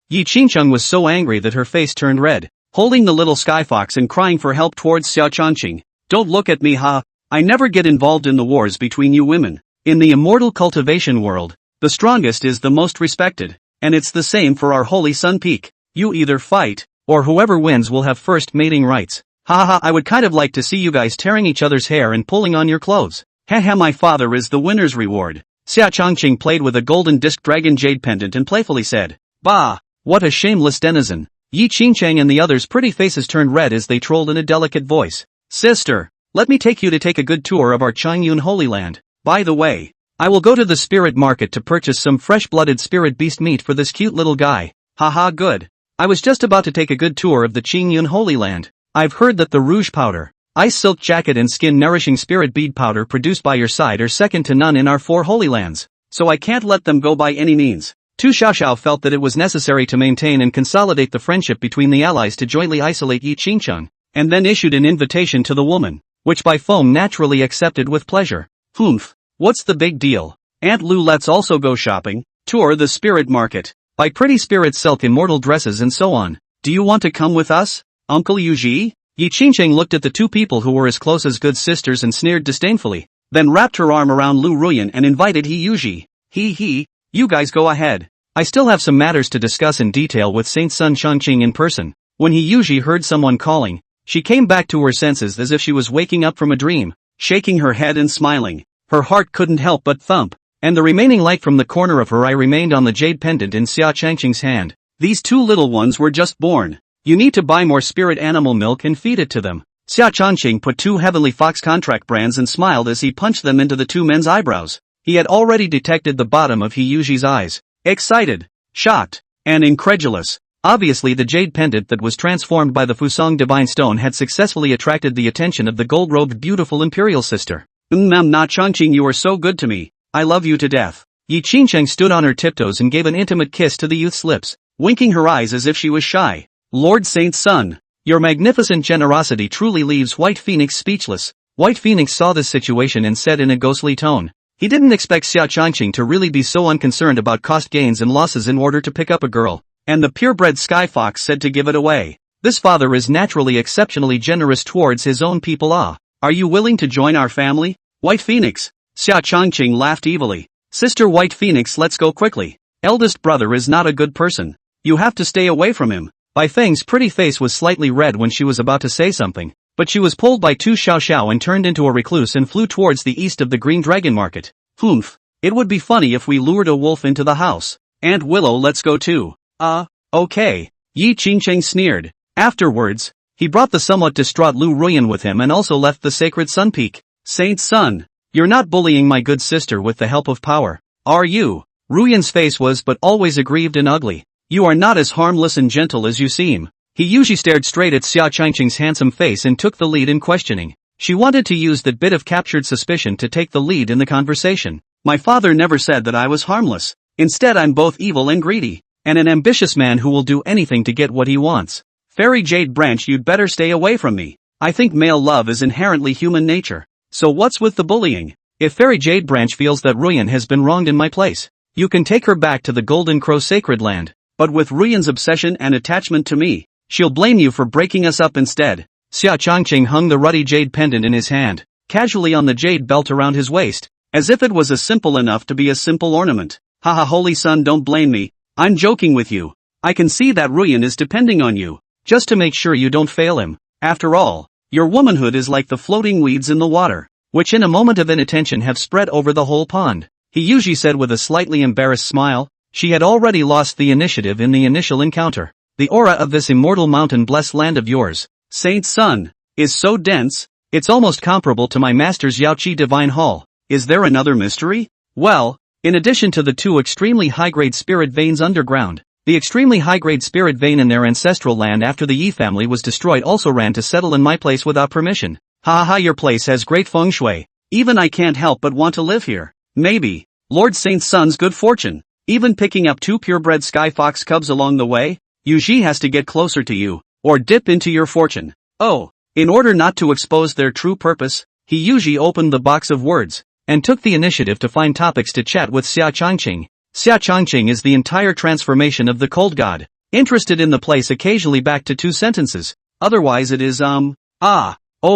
Yi Qingcheng was so angry that her face turned red, holding the little sky fox and crying for help towards Xia Changqing. Don't look at me, I never get involved in the wars between you women. In the immortal cultivation world, the strongest is the most respected, and it's the same for our Holy Sun Peak. You either fight, or whoever wins will have first mating rights. I would kind of like to see you guys tearing each other's hair and pulling on your clothes. My father is the winner's reward. Xia Changqing played with a golden disc dragon jade pendant and playfully said, Bah, what a shameless denizen. Yi Qingcheng and the others' pretty faces turned red as they trolled in a delicate voice. Sister, let me take you to take a good tour of our Changyun Holy Land. By the way, I will go to the spirit market to purchase some fresh-blooded spirit beast meat for this cute little guy. Haha, good. I was just about to take a good tour of the Qingyun Holy Land. I've heard that the rouge powder, ice silk jacket and skin-nourishing spirit bead powder produced by your side are second to none in our 4 Holy Lands, so I can't let them go by any means. Tu Xiaoxiao felt that it was necessary to maintain and consolidate the friendship between the allies to jointly isolate Yi Qingcheng, and then issued an invitation to the woman, which Bai Feng naturally accepted with pleasure. Humph, what's the big deal? Aunt Lu, let's also go shopping, tour the spirit market, buy pretty spirit silk immortal dresses and so on. Do you want to come with us, Uncle Yuji? Yi Qingcheng looked at the 2 people who were as close as good sisters and sneered disdainfully, then wrapped her arm around Lu Ruyan and invited He Yuji. He, you guys go ahead. I still have some matters to discuss in detail with Saint Sun Changqing in person. When He Yuji heard someone calling, she came back to her senses as if she was waking up from a dream, shaking her head and smiling. Her heart couldn't help but thump, and the remaining light from the corner of her eye remained on the jade pendant in Xia Changqing's hand. These 2 little ones were just born. You need to buy more spirit animal milk and feed it to them. Xia Changqing put 2 Heavenly Fox contract brands and smiled as he punched them into the 2 men's eyebrows. He had already detected the bottom of He Yuji's eyes. Excited, shocked, and incredulous. Obviously the jade pendant that was transformed by the Fusang Divine Stone had successfully attracted the attention of the gold-robed beautiful imperial sister. Na Changqing, you are so good to me. I love you to death. Yi Qingcheng stood on her tiptoes and gave an intimate kiss to the youth's lips, winking her eyes as if she was shy. Lord Saint Sun, your magnificent generosity truly leaves White Phoenix speechless. White Phoenix saw this situation and said in a ghostly tone. He didn't expect Xia Changqing to really be so unconcerned about cost gains and losses in order to pick up a girl, and the purebred Sky Fox said to give it away. This father is naturally exceptionally generous towards his own people. Are you willing to join our family, White Phoenix? Xia Changqing laughed evilly. Sister White Phoenix, let's go quickly. Eldest brother is not a good person. You have to stay away from him. Bai Feng's pretty face was slightly red when she was about to say something, but she was pulled by Tu Xiaoxiao and turned into a recluse and flew towards the east of the Green Dragon Market. Humph, it would be funny if we lured a wolf into the house. Aunt Willow, let's go too. Okay. Yi Qingcheng sneered. Afterwards, he brought the somewhat distraught Lu Ruyan with him and also left the sacred Sun Peak. Saint Sun, you're not bullying my good sister with the help of power, are you? Ruyan's face was but always aggrieved and ugly. You are not as harmless and gentle as you seem. He usually stared straight at Xia Changqing's handsome face and took the lead in questioning. She wanted to use that bit of captured suspicion to take the lead in the conversation. My father never said that I was harmless. Instead, I'm both evil and greedy, and an ambitious man who will do anything to get what he wants. Fairy Jade Branch, you'd better stay away from me. I think male love is inherently human nature. So what's with the bullying? If Fairy Jade Branch feels that Ruyan has been wronged in my place, you can take her back to the Golden Crow Sacred Land. But with Ruyan's obsession and attachment to me, she'll blame you for breaking us up instead. Xia Changqing hung the ruddy jade pendant in his hand, casually on the jade belt around his waist, as if it was as simple enough to be a simple ornament. Haha, Holy Sun, don't blame me. I'm joking with you. I can see that Ruyan is depending on you, just to make sure you don't fail him. After all, your womanhood is like the floating weeds in the water, which in a moment of inattention have spread over the whole pond. He usually said with a slightly embarrassed smile. She had already lost the initiative in the initial encounter. The aura of this immortal mountain-blessed land of yours, Saint Sun, is so dense, it's almost comparable to my master's Yaoqi Divine Hall. Is there another mystery? Well, in addition to the 2 extremely high-grade spirit veins underground, the extremely high-grade spirit vein in their ancestral land after the Yi family was destroyed also ran to settle in my place without permission. Ha, your place has great feng shui. Even I can't help but want to live here. Maybe, Lord Saint Sun's good fortune. Even picking up 2 purebred Sky Fox cubs along the way, Yuji has to get closer to you, or dip into your fortune. Oh, in order not to expose their true purpose, he usually opened the box of words, and took the initiative to find topics to chat with Xia Changqing. Xia Changqing is the entire transformation of the cold god, interested in the place occasionally back to 2 sentences, otherwise it is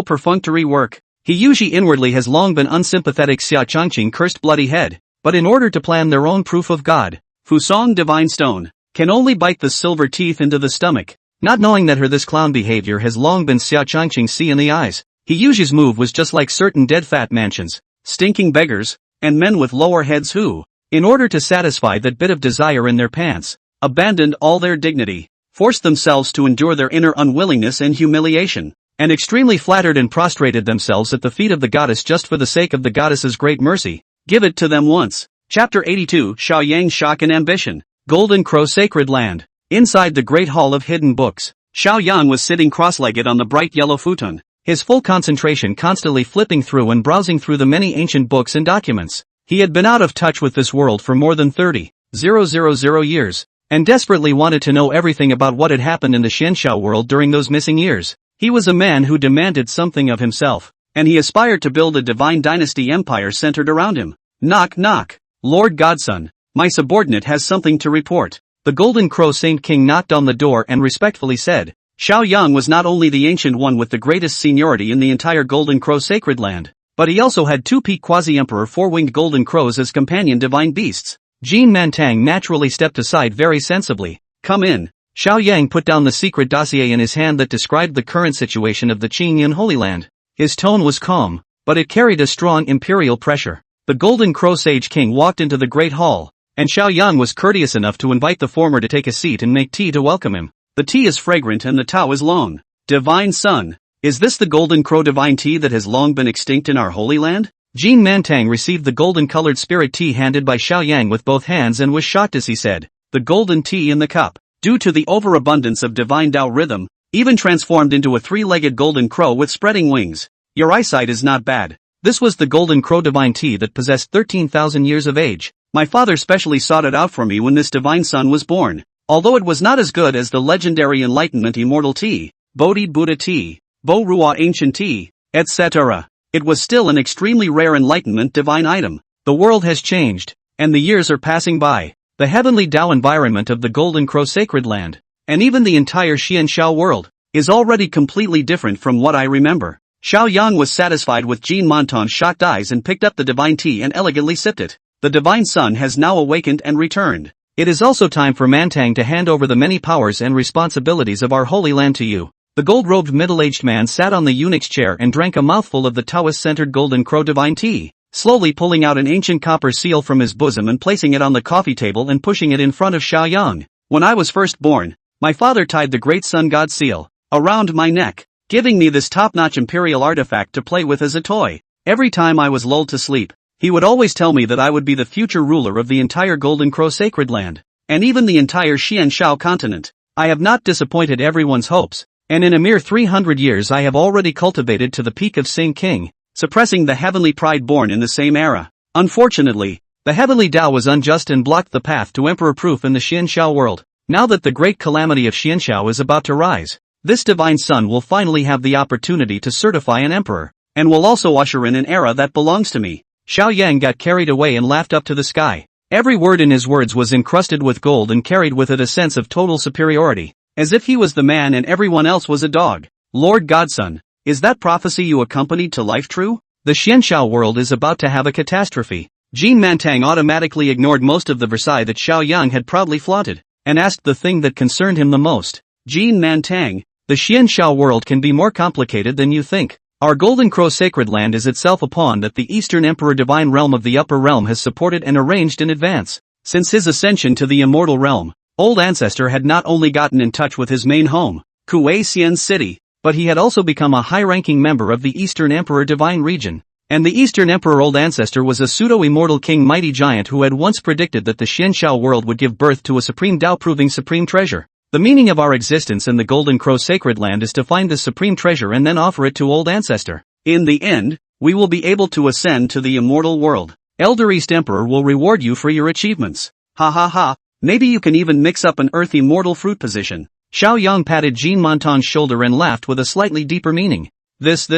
perfunctory work. He usually inwardly has long been unsympathetic. Xia Changqing cursed bloody head. But in order to plan their own proof of God, Fusang Divine Stone, can only bite the silver teeth into the stomach. Not knowing that her this clown behavior has long been Xia Changqing's see in the eyes, he Yuji's move was just like certain dead fat mansions, stinking beggars, and men with lower heads who, in order to satisfy that bit of desire in their pants, abandoned all their dignity. forced themselves to endure their inner unwillingness and humiliation, and extremely flattered and prostrated themselves at the feet of the goddess just for the sake of the goddess's great mercy. Give it to them once. Chapter 82, Xiao Yang's Shock and Ambition. Golden Crow Sacred Land. Inside the Great Hall of Hidden Books, Xiao Yang was sitting cross-legged on the bright yellow futon, his full concentration constantly flipping through and browsing through the many ancient books and documents. He had been out of touch with this world for more than 30,000 years, and desperately wanted to know everything about what had happened in the Xianxiao world during those missing years. He was a man who demanded something of himself, and he aspired to build a divine dynasty empire centered around him. Knock knock. Lord Godson, my subordinate has something to report. The Golden Crow Saint King knocked on the door and respectfully said. Xiao Yang was not only the ancient one with the greatest seniority in the entire Golden Crow Sacred Land, but he also had two peak quasi-emperor four-winged golden crows as companion divine beasts. Jean Mantang naturally stepped aside very sensibly. Come in. Xiao Yang put down the secret dossier in his hand that described the current situation of the Qingyan Holy Land. His tone was calm, but it carried a strong imperial pressure. The Golden Crow Sage King walked into the Great Hall, and Xiao Yang was courteous enough to invite the former to take a seat and make tea to welcome him. The tea is fragrant and the tao is long. Divine Son, is this the Golden Crow divine tea that has long been extinct in our Holy Land? Jean Mantang received the golden-colored spirit tea handed by Xiao Yang with both hands and was shocked as he said, the golden tea in the cup, due to the overabundance of divine Tao rhythm, even transformed into a three-legged golden crow with spreading wings. Your eyesight is not bad. This was the Golden Crow divine tea that possessed 13,000 years of age. My father specially sought it out for me when this divine son was born. Although it was not as good as the legendary Enlightenment Immortal Tea, Bodhi Buddha Tea, Bo Ruo Ancient Tea, etc., it was still an extremely rare Enlightenment divine item. The world has changed, and the years are passing by. The heavenly Tao environment of the Golden Crow Sacred Land, and even the entire Xianxiao world, is already completely different from what I remember. Xiao Yang was satisfied with Jean Montan's shocked eyes and picked up the divine tea and elegantly sipped it. The divine son has now awakened and returned. It is also time for Mantang to hand over the many powers and responsibilities of our Holy Land to you. The gold-robed middle-aged man sat on the eunuch's chair and drank a mouthful of the Taoist-centered Golden Crow divine tea, slowly pulling out an ancient copper seal from his bosom and placing it on the coffee table and pushing it in front of Xiao Yang. When I was first born, my father tied the great sun god seal around my neck, giving me this top-notch imperial artifact to play with as a toy. Every time I was lulled to sleep, he would always tell me that I would be the future ruler of the entire Golden Crow Sacred Land, and even the entire Xianxiao continent. I have not disappointed everyone's hopes, and in a mere 300 years I have already cultivated to the peak of Saint King, suppressing the heavenly pride born in the same era. Unfortunately, the heavenly Tao was unjust and blocked the path to emperor-proof in the Xianxiao world. Now that the great calamity of Xianxiao is about to rise, this divine son will finally have the opportunity to certify an emperor, and will also usher in an era that belongs to me. Xiao Yang got carried away and laughed up to the sky. Every word in his words was encrusted with gold and carried with it a sense of total superiority, as if he was the man and everyone else was a dog. Lord Godson, is that prophecy you accompanied to life true? The Xianxiao world is about to have a catastrophe. Jean Mantang automatically ignored most of the Versailles that Xiao Yang had proudly flaunted, and asked the thing that concerned him the most. Jean Mantang, the Xianxiao world can be more complicated than you think. Our Golden Crow Sacred Land is itself a pawn that the Eastern Emperor Divine Realm of the Upper Realm has supported and arranged in advance. Since his ascension to the Immortal Realm, Old Ancestor had not only gotten in touch with his main home, Kuei-Xian City, but he had also become a high-ranking member of the Eastern Emperor Divine Region. And the Eastern Emperor Old Ancestor was a pseudo-immortal king mighty giant who had once predicted that the Xianxiao world would give birth to a supreme Tao proving supreme treasure. The meaning of our existence in the Golden Crow Sacred Land is to find this supreme treasure and then offer it to Old Ancestor. In the end, we will be able to ascend to the immortal world. Elder East Emperor will reward you for your achievements. Ha ha ha, maybe you can even mix up an earth immortal fruit position. Xiao Yang patted Jean Montan's shoulder and laughed with a slightly deeper meaning. This,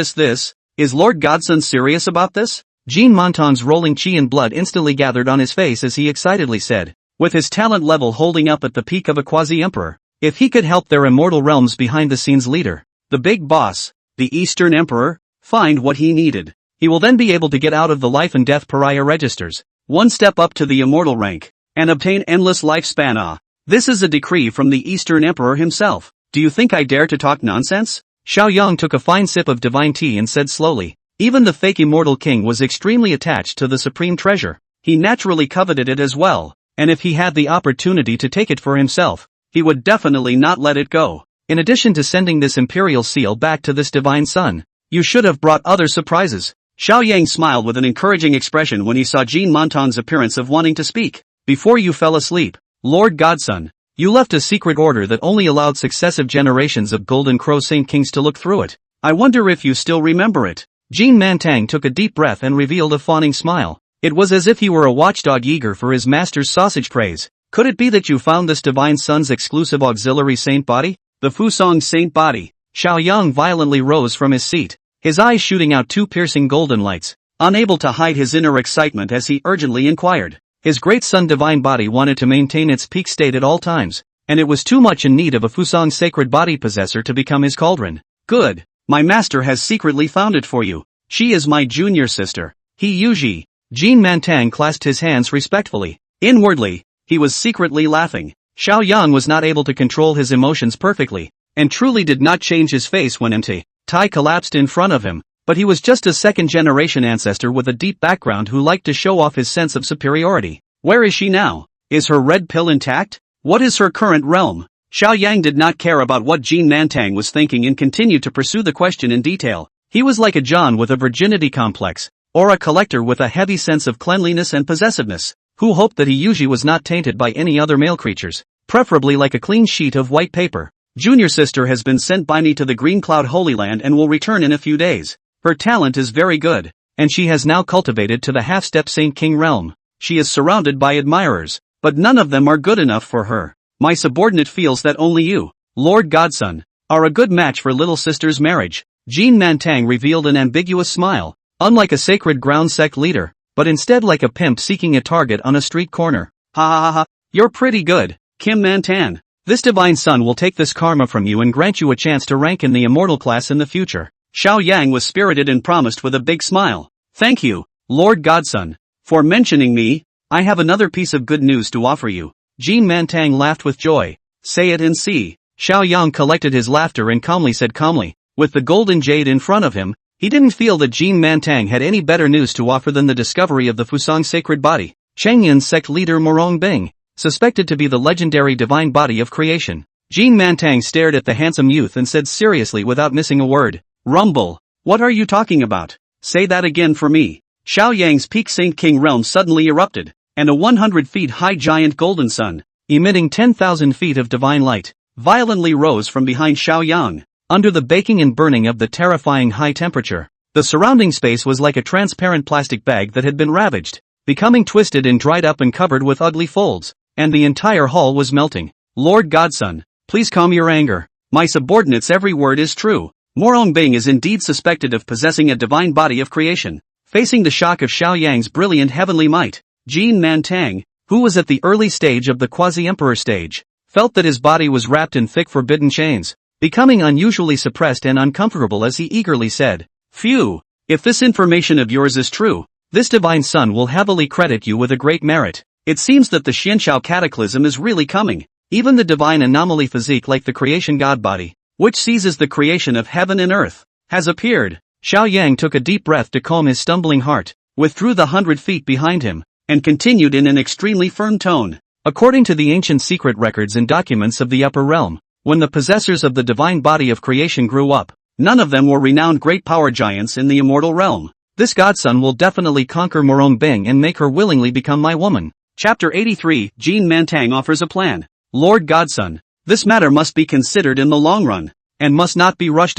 is Lord Godson serious about this? Jean Montan's rolling chi and blood instantly gathered on his face as he excitedly said, with his talent level holding up at the peak of a quasi-emperor, if he could help their immortal realms behind-the-scenes leader, the big boss, the Eastern Emperor, find what he needed, he will then be able to get out of the life and death pariah registers, one step up to the immortal rank, and obtain endless lifespan. This is a decree from the Eastern Emperor himself. Do you think I dare to talk nonsense? Xiao Yang took a fine sip of divine tea and said slowly, even the fake immortal king was extremely attached to the supreme treasure. He naturally coveted it as well, and if he had the opportunity to take it for himself, he would definitely not let it go. In addition to sending this imperial seal back to this divine son, you should have brought other surprises. Xiao Yang smiled with an encouraging expression when he saw Jean Montang's appearance of wanting to speak. Before you fell asleep, Lord Godson, you left a secret order that only allowed successive generations of Golden Crow Saint Kings to look through it. I wonder if you still remember it. Jean Mantang took a deep breath and revealed a fawning smile. It was as if he were a watchdog eager for his master's sausage praise. Could it be that you found this divine son's exclusive auxiliary saint body? The Fusong saint body. Xiao Yang violently rose from his seat, his eyes shooting out two piercing golden lights, unable to hide his inner excitement as he urgently inquired. His great son divine body wanted to maintain its peak state at all times, and it was too much in need of a Fusong sacred body possessor to become his cauldron. Good. My master has secretly found it for you. She is my junior sister. He Yuji. Jean Mantang clasped his hands respectfully. Inwardly, he was secretly laughing. Xiao Yang was not able to control his emotions perfectly, and truly did not change his face when MT Tai collapsed in front of him, but he was just a second-generation ancestor with a deep background who liked to show off his sense of superiority. Where is she now? Is her red pill intact? What is her current realm? Xiao Yang did not care about what Jean Mantang was thinking and continued to pursue the question in detail. He was like a John with a virginity complex, or a collector with a heavy sense of cleanliness and possessiveness, who hoped that he usually was not tainted by any other male creatures, preferably like a clean sheet of white paper. Junior sister has been sent by me to the Green Cloud Holy Land and will return in a few days. Her talent is very good, and she has now cultivated to the half-step Saint King realm. She is surrounded by admirers, but none of them are good enough for her. My subordinate feels that only you, Lord Godson, are a good match for little sister's marriage. Jean Mantang revealed an ambiguous smile, unlike a sacred ground sect leader, but instead like a pimp seeking a target on a street corner. Ha ha ha ha, you're pretty good, Kim Mantan. This divine son will take this karma from you and grant you a chance to rank in the immortal class in the future. Xiao Yang was spirited and promised with a big smile. Thank you, Lord Godson, for mentioning me. I have another piece of good news to offer you. Jean Mantang laughed with joy. Say it and see. Xiao Yang collected his laughter and calmly said calmly, with the golden jade in front of him, he didn't feel that Jean Mantang had any better news to offer than the discovery of the Fusong sacred body. Chengyun's sect leader Murong Bing, suspected to be the legendary divine body of creation. Jean Mantang stared at the handsome youth and said seriously without missing a word, Rumble. What are you talking about? Say that again for me. Xiao Yang's peak Saint King realm suddenly erupted, and a 100 feet high giant golden sun, emitting 10,000 feet of divine light, violently rose from behind Xiao Yang. Under the baking and burning of the terrifying high temperature, the surrounding space was like a transparent plastic bag that had been ravaged, becoming twisted and dried up and covered with ugly folds, and the entire hall was melting. Lord Godson, please calm your anger. My subordinate's every word is true. Murong Bing is indeed suspected of possessing a divine body of creation. Facing the shock of Xiao Yang's brilliant heavenly might, Jean Mantang, who was at the early stage of the quasi-emperor stage, felt that his body was wrapped in thick forbidden chains, becoming unusually suppressed and uncomfortable as he eagerly said, Phew, if this information of yours is true, this divine son will heavily credit you with a great merit. It seems that the Xianshao cataclysm is really coming. Even the divine anomaly physique like the creation god body, which seizes the creation of heaven and earth, has appeared. Xiao Yang took a deep breath to calm his stumbling heart, withdrew the 100 feet behind him, and continued in an extremely firm tone. According to the ancient secret records and documents of the upper realm, when the possessors of the divine body of creation grew up, none of them were renowned great power giants in the immortal realm. This godson will definitely conquer Murong Bing and make her willingly become my woman. Chapter 83, Jean Mantang offers a plan. Lord Godson, this matter must be considered in the long run, and must not be rushed.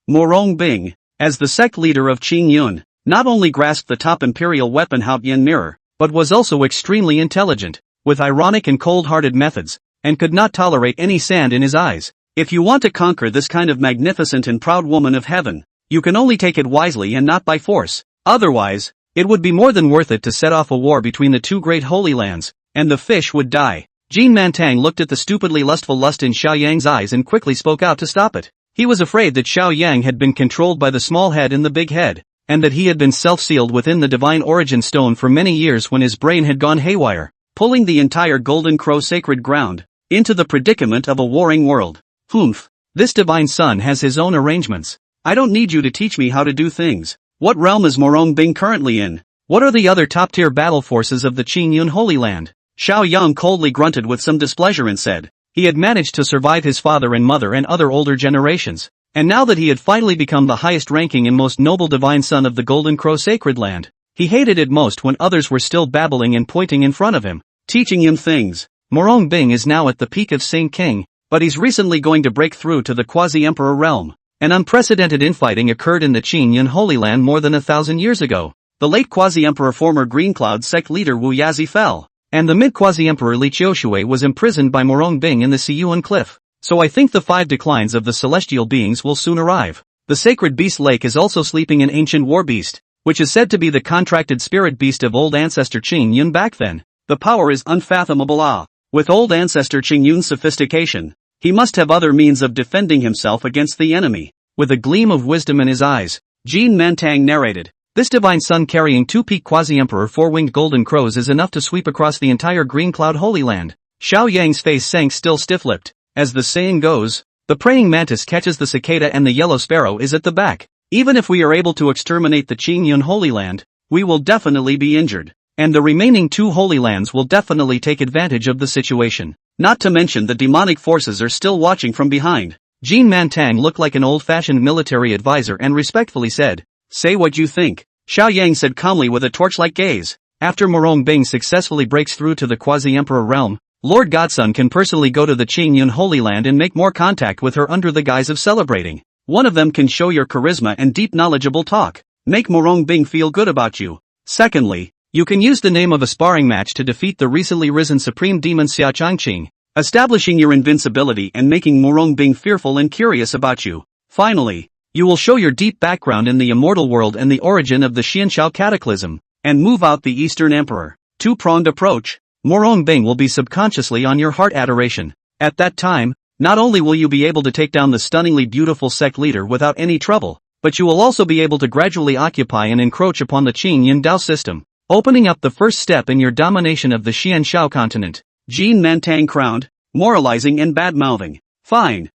Murong Bing, as the sect leader of Qingyun, not only grasped the top imperial weapon Haotian mirror, but was also extremely intelligent, with ironic and cold-hearted methods, and could not tolerate any sand in his eyes. If you want to conquer this kind of magnificent and proud woman of heaven, you can only take it wisely and not by force. Otherwise, it would be more than worth it to set off a war between the two great holy lands, and the fish would die. Jean Mantang looked at the stupidly lustful lust in Xiao Yang's eyes and quickly spoke out to stop it. He was afraid that Xiao Yang had been controlled by the small head in the big head, and that he had been self-sealed within the divine origin stone for many years when his brain had gone haywire, pulling the entire Golden Crow sacred ground into the predicament of a warring world. Humph, this divine son has his own arrangements. I don't need you to teach me how to do things. What realm is Murong Bing currently in? What are the other top-tier battle forces of the Qingyun Holy Land? Xiao Yang coldly grunted with some displeasure and said, He had managed to survive his father and mother and other older generations. And now that he had finally become the highest ranking and most noble divine son of the Golden Crow Sacred Land, he hated it most when others were still babbling and pointing in front of him, teaching him things. Murong Bing is now at the peak of Saint King, but he's recently going to break through to the quasi-emperor realm. An unprecedented infighting occurred in the Qingyun Holy Land more than 1,000 years ago. The late quasi-emperor former Green Cloud sect leader Wu Yazi fell, and the mid-quasi-emperor Li Qiushui was imprisoned by Murong Bing in the Siyuan Cliff. So I think the 5 declines of the celestial beings will soon arrive. The sacred beast lake is also sleeping an ancient war beast, which is said to be the contracted spirit beast of old ancestor Qingyun back then. The power is unfathomable. With old ancestor Qingyun's sophistication, he must have other means of defending himself against the enemy. With a gleam of wisdom in his eyes, Jin Mantang narrated, "This divine son carrying 2 peak quasi-emperor 4-winged golden crows is enough to sweep across the entire Green Cloud Holy Land." Xiao Yang's face sank, still stiff-lipped. As the saying goes, the praying mantis catches the cicada and the yellow sparrow is at the back. Even if we are able to exterminate the Qingyun Holy Land, we will definitely be injured. And the remaining 2 Holy Lands will definitely take advantage of the situation. Not to mention the demonic forces are still watching from behind. Jin Mantang looked like an old-fashioned military advisor and respectfully said, "Say what you think," Xiao Yang said calmly with a torch-like gaze. After Murong Bing successfully breaks through to the quasi-emperor realm, Lord Godson can personally go to the Qingyun Holy Land and make more contact with her under the guise of celebrating. One of them can show your charisma and deep knowledgeable talk. Make Murong Bing feel good about you. Secondly, you can use the name of a sparring match to defeat the recently risen supreme demon Xia Changqing, establishing your invincibility and making Murong Bing fearful and curious about you. Finally, you will show your deep background in the immortal world and the origin of the Xianxiao cataclysm, and move out the Eastern Emperor. Two-pronged approach. Murong Bing will be subconsciously on your heart adoration. At that time, not only will you be able to take down the stunningly beautiful sect leader without any trouble, but you will also be able to gradually occupy and encroach upon the Qingyun Dao system, opening up the first step in your domination of the Xianxiao continent. Jin Mantang crowned, moralizing and bad-mouthing. Fine.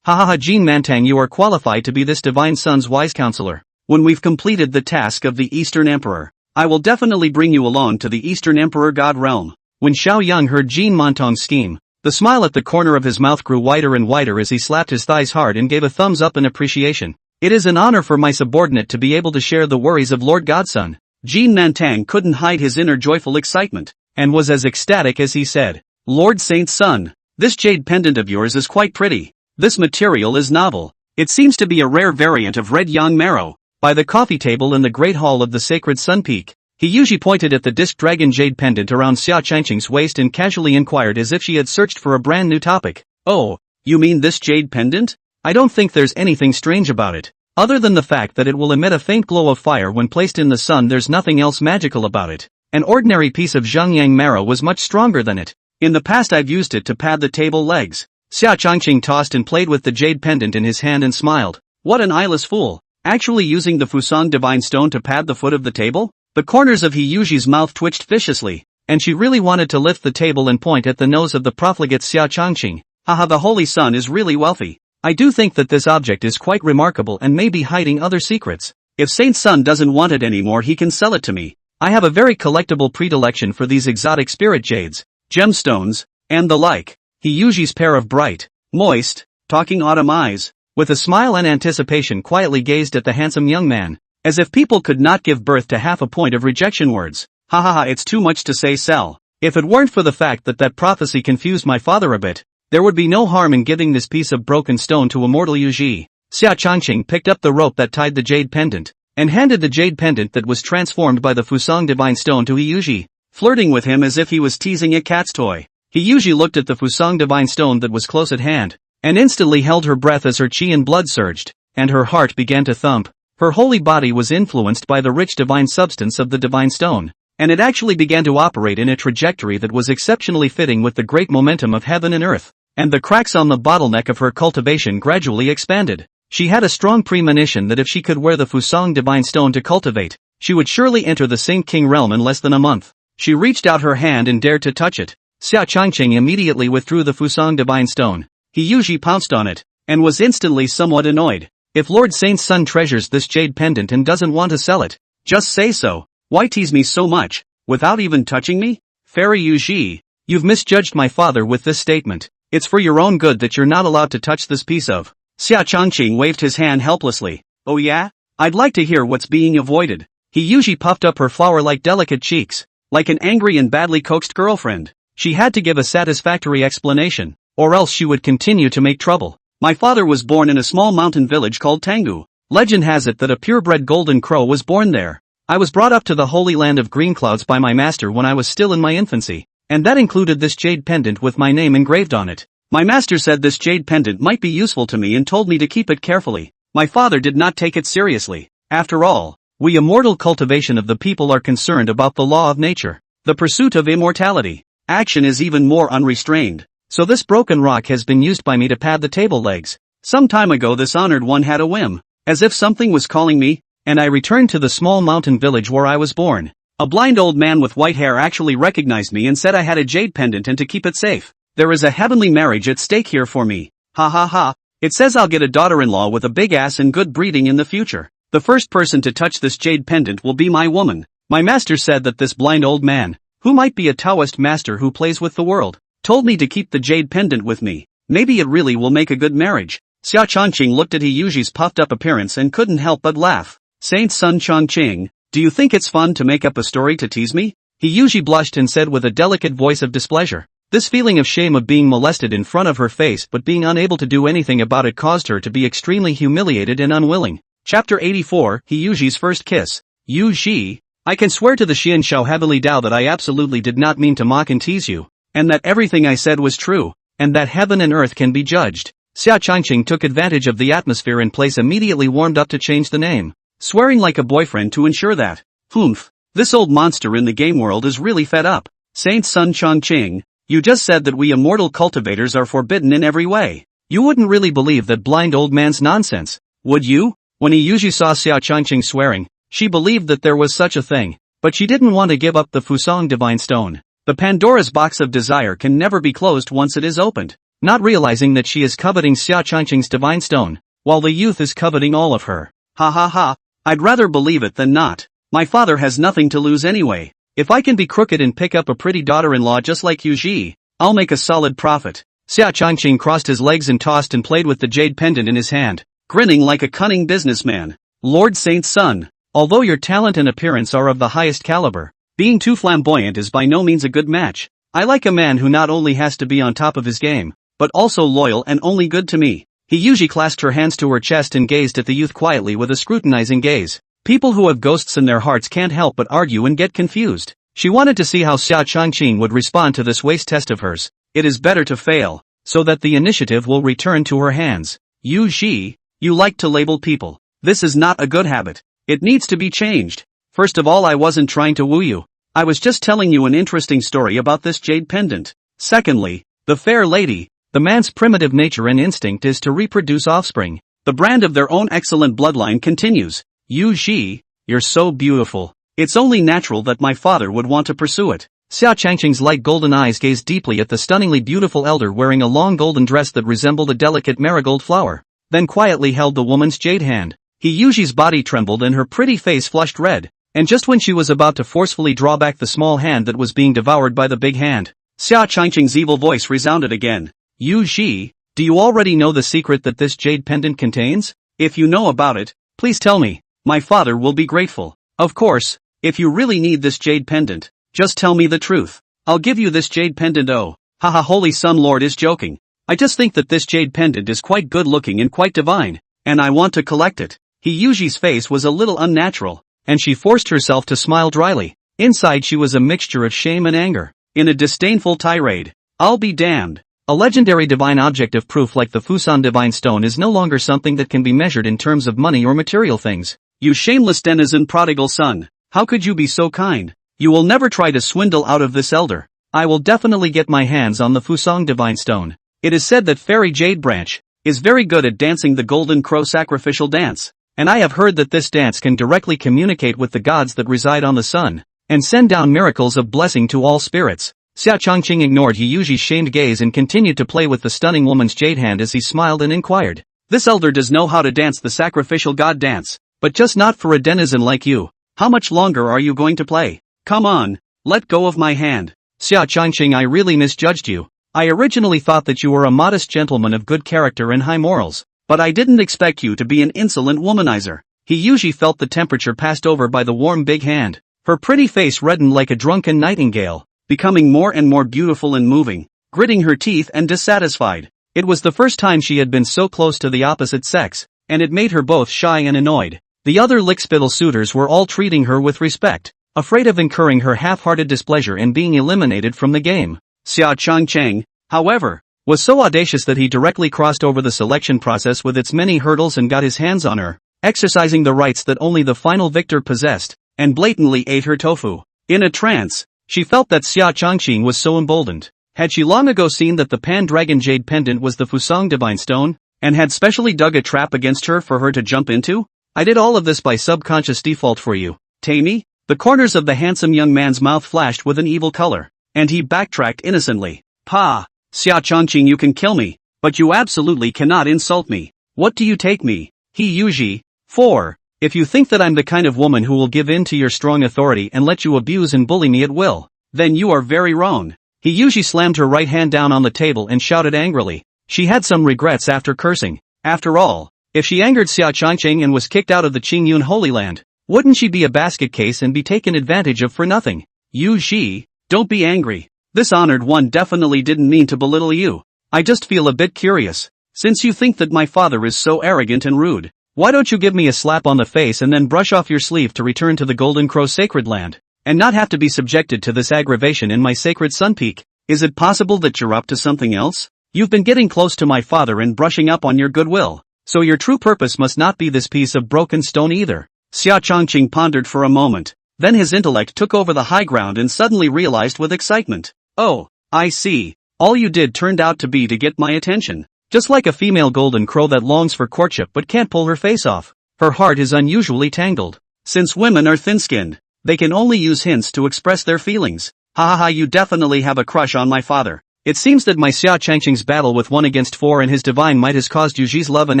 Ha, Jin Mantang, you are qualified to be this divine son's wise counselor. When we've completed the task of the Eastern Emperor, I will definitely bring you along to the Eastern Emperor God realm. When Xiao Yang heard Jin Mantang's scheme, the smile at the corner of his mouth grew wider and wider as he slapped his thighs hard and gave a thumbs up in appreciation. It is an honor for my subordinate to be able to share the worries of Lord Godson. Jin Mantang couldn't hide his inner joyful excitement, and was as ecstatic as he said, "Lord Saint's son, this jade pendant of yours is quite pretty. This material is novel. It seems to be a rare variant of red yang marrow." By the coffee table in the great hall of the sacred Sun Peak, he usually pointed at the disc dragon jade pendant around Xia Changqing's waist and casually inquired as if she had searched for a brand new topic. "Oh, you mean this jade pendant? I don't think there's anything strange about it. Other than the fact that it will emit a faint glow of fire when placed in the sun, there's nothing else magical about it. An ordinary piece of zhengyang marrow was much stronger than it. In the past I've used it to pad the table legs." Xia Changqing tossed and played with the jade pendant in his hand and smiled. What an eyeless fool. Actually using the Fusang Divine Stone to pad the foot of the table? The corners of He Yuji's mouth twitched viciously, and she really wanted to lift the table and point at the nose of the profligate Xia Changqing. Haha, the Holy Sun is really wealthy. I do think that this object is quite remarkable and may be hiding other secrets. If Saint Sun doesn't want it anymore, he can sell it to me. I have a very collectible predilection for these exotic spirit jades, gemstones, and the like. He Yuji's pair of bright, moist, talking autumn eyes, with a smile and anticipation quietly gazed at the handsome young man, as if people could not give birth to half a point of rejection words. Ha, it's too much to say sell. If it weren't for the fact that that prophecy confused my father a bit, there would be no harm in giving this piece of broken stone to immortal Yuji. Xia Changqing picked up the rope that tied the jade pendant, and handed the jade pendant that was transformed by the Fusang Divine Stone to He Yuji, flirting with him as if he was teasing a cat's toy. He Yuji looked at the Fusang Divine Stone that was close at hand, and instantly held her breath as her chi and blood surged, and her heart began to thump. Her holy body was influenced by the rich divine substance of the Divine Stone, and it actually began to operate in a trajectory that was exceptionally fitting with the great momentum of heaven and earth, and the cracks on the bottleneck of her cultivation gradually expanded. She had a strong premonition that if she could wear the Fusang Divine Stone to cultivate, she would surely enter the Saint King realm in less than a month. She reached out her hand and dared to touch it. Xia Changqing immediately withdrew the Fusang Divine Stone. He Yuji pounced on it, and was instantly somewhat annoyed. If Lord Saint's son treasures this jade pendant and doesn't want to sell it, just say so. Why tease me so much, without even touching me? Fairy Yuji, you've misjudged my father with this statement. It's for your own good that you're not allowed to touch this piece of. Xia Changqing waved his hand helplessly. Oh yeah? I'd like to hear what's being avoided. He usually puffed up her flower-like delicate cheeks, like an angry and badly coaxed girlfriend. She had to give a satisfactory explanation, or else she would continue to make trouble. My father was born in a small mountain village called Tangu. Legend has it that a purebred golden crow was born there. I was brought up to the holy land of green clouds by my master when I was still in my infancy, and that included this jade pendant with my name engraved on it. My master said this jade pendant might be useful to me and told me to keep it carefully. My father did not take it seriously. After all, we immortal cultivation of the people are concerned about the law of nature, the pursuit of immortality. Action is even more unrestrained. So this broken rock has been used by me to pad the table legs. Some time ago this honored one had a whim, as if something was calling me, and I returned to the small mountain village where I was born. A blind old man with white hair actually recognized me and said I had a jade pendant and to keep it safe. There is a heavenly marriage at stake here for me. Ha ha ha. It says I'll get a daughter-in-law with a big ass and good breeding in the future. The first person to touch this jade pendant will be my woman. My master said that this blind old man, who might be a Taoist master who plays with the world, told me to keep the jade pendant with me. Maybe it really will make a good marriage. Xia Changqing looked at Hiyuji's puffed-up appearance and couldn't help but laugh. Saint Sun Changqing, do you think it's fun to make up a story to tease me? Hiyuji blushed and said with a delicate voice of displeasure. This feeling of shame of being molested in front of her face but being unable to do anything about it caused her to be extremely humiliated and unwilling. Chapter 84, Hiyuji's First Kiss. Yuji, I can swear to the Xian Shao Heavenly Tao that I absolutely did not mean to mock and tease you, and that everything I said was true, and that heaven and earth can be judged. Xia Changqing took advantage of the atmosphere in place, immediately warmed up to change the name, swearing like a boyfriend to ensure that, humph, this old monster in the game world is really fed up. Saint Sun Changqing, you just said that we immortal cultivators are forbidden in every way. You wouldn't really believe that blind old man's nonsense, would you? When Hiyuji saw Xia Changqing swearing, she believed that there was such a thing, but she didn't want to give up the Fusang Divine Stone. The Pandora's box of desire can never be closed once it is opened. Not realizing that she is coveting Xia Changqing's Divine Stone, while the youth is coveting all of her. Ha ha ha, I'd rather believe it than not. My father has nothing to lose anyway. If I can be crooked and pick up a pretty daughter-in-law just like Yuji, I'll make a solid profit. Xia Changqing crossed his legs and tossed and played with the jade pendant in his hand, grinning like a cunning businessman. Lord Saint Sun, although your talent and appearance are of the highest caliber, being too flamboyant is by no means a good match. I like a man who not only has to be on top of his game, but also loyal and only good to me. Hiyuji clasped her hands to her chest and gazed at the youth quietly with a scrutinizing gaze. People who have ghosts in their hearts can't help but argue and get confused. She wanted to see how Xia Changqing would respond to this waste test of hers. It is better to fail, so that the initiative will return to her hands. Yuji, you like to label people. This is not a good habit. It needs to be changed. First of all, I wasn't trying to woo you. I was just telling you an interesting story about this jade pendant. Secondly, the fair lady, the man's primitive nature and instinct is to reproduce offspring. The brand of their own excellent bloodline continues. Yuji, you're so beautiful. It's only natural that my father would want to pursue it. Xia Changqing's light golden eyes gazed deeply at the stunningly beautiful elder wearing a long golden dress that resembled a delicate marigold flower, then quietly held the woman's jade hand. Hiyuji's body trembled and her pretty face flushed red, and just when she was about to forcefully draw back the small hand that was being devoured by the big hand, Xia Changqing's evil voice resounded again. Yuji, do you already know the secret that this jade pendant contains? If you know about it, please tell me. My father will be grateful. Of course, if you really need this jade pendant, just tell me the truth. I'll give you this jade pendant. Oh, haha, Holy Sun Lord is joking. I just think that this jade pendant is quite good looking and quite divine, and I want to collect it. Hiyuji's face was a little unnatural, and she forced herself to smile dryly. Inside she was a mixture of shame and anger. In a disdainful tirade, I'll be damned. A legendary divine object of proof like the Fusan Divine Stone is no longer something that can be measured in terms of money or material things. You shameless denizen prodigal son, how could you be so kind? You will never try to swindle out of this elder. I will definitely get my hands on the Fusang Divine Stone. It is said that Fairy Jade Branch is very good at dancing the Golden Crow sacrificial dance, and I have heard that this dance can directly communicate with the gods that reside on the sun, and send down miracles of blessing to all spirits. Xia Changqing ignored Hiyuji's shamed gaze and continued to play with the stunning woman's jade hand as he smiled and inquired. This elder does know how to dance the sacrificial god dance, but just not for a denizen like you. How much longer are you going to play? Come on, let go of my hand. Xia Changqing, I really misjudged you. I originally thought that you were a modest gentleman of good character and high morals, but I didn't expect you to be an insolent womanizer. He felt the temperature passed over by the warm big hand. Her pretty face reddened like a drunken nightingale, becoming more and more beautiful and moving, gritting her teeth and dissatisfied. It was the first time she had been so close to the opposite sex, and it made her both shy and annoyed. The other lickspittle suitors were all treating her with respect, afraid of incurring her half-hearted displeasure and being eliminated from the game. Xia Changcheng, however, was so audacious that he directly crossed over the selection process with its many hurdles and got his hands on her, exercising the rights that only the final victor possessed, and blatantly ate her tofu. In a trance, she felt that Xia Changqing was so emboldened. Had she long ago seen that the Pan-Dragon Jade Pendant was the Fusang Divine Stone, and had specially dug a trap against her for her to jump into? I did all of this by subconscious default for you, Tammy. The corners of the handsome young man's mouth flashed with an evil color, and he backtracked innocently. Pa, Xia Changqing, you can kill me, but you absolutely cannot insult me. What do you take me? He Yuji. 4. If you think that I'm the kind of woman who will give in to your strong authority and let you abuse and bully me at will, then you are very wrong. He Yuji slammed her right hand down on the table and shouted angrily. She had some regrets after cursing. After all, if she angered Xia Changqing and was kicked out of the Qingyun Holy Land, wouldn't she be a basket case and be taken advantage of for nothing? Yuji, don't be angry. This honored one definitely didn't mean to belittle you. I just feel a bit curious. Since you think that my father is so arrogant and rude, why don't you give me a slap on the face and then brush off your sleeve to return to the Golden Crow sacred land, and not have to be subjected to this aggravation in my sacred sun peak? Is it possible that you're up to something else? You've been getting close to my father and brushing up on your goodwill, so your true purpose must not be this piece of broken stone either. Xia Changqing pondered for a moment, then his intellect took over the high ground and suddenly realized with excitement. Oh, I see. All you did turned out to be to get my attention. Just like a female golden crow that longs for courtship but can't pull her face off. Her heart is unusually tangled. Since women are thin-skinned, they can only use hints to express their feelings. Ha ha ha, you definitely have a crush on my father. It seems that my Xia Changqing's battle with 1 against 4 and his divine might has caused Yuji's love and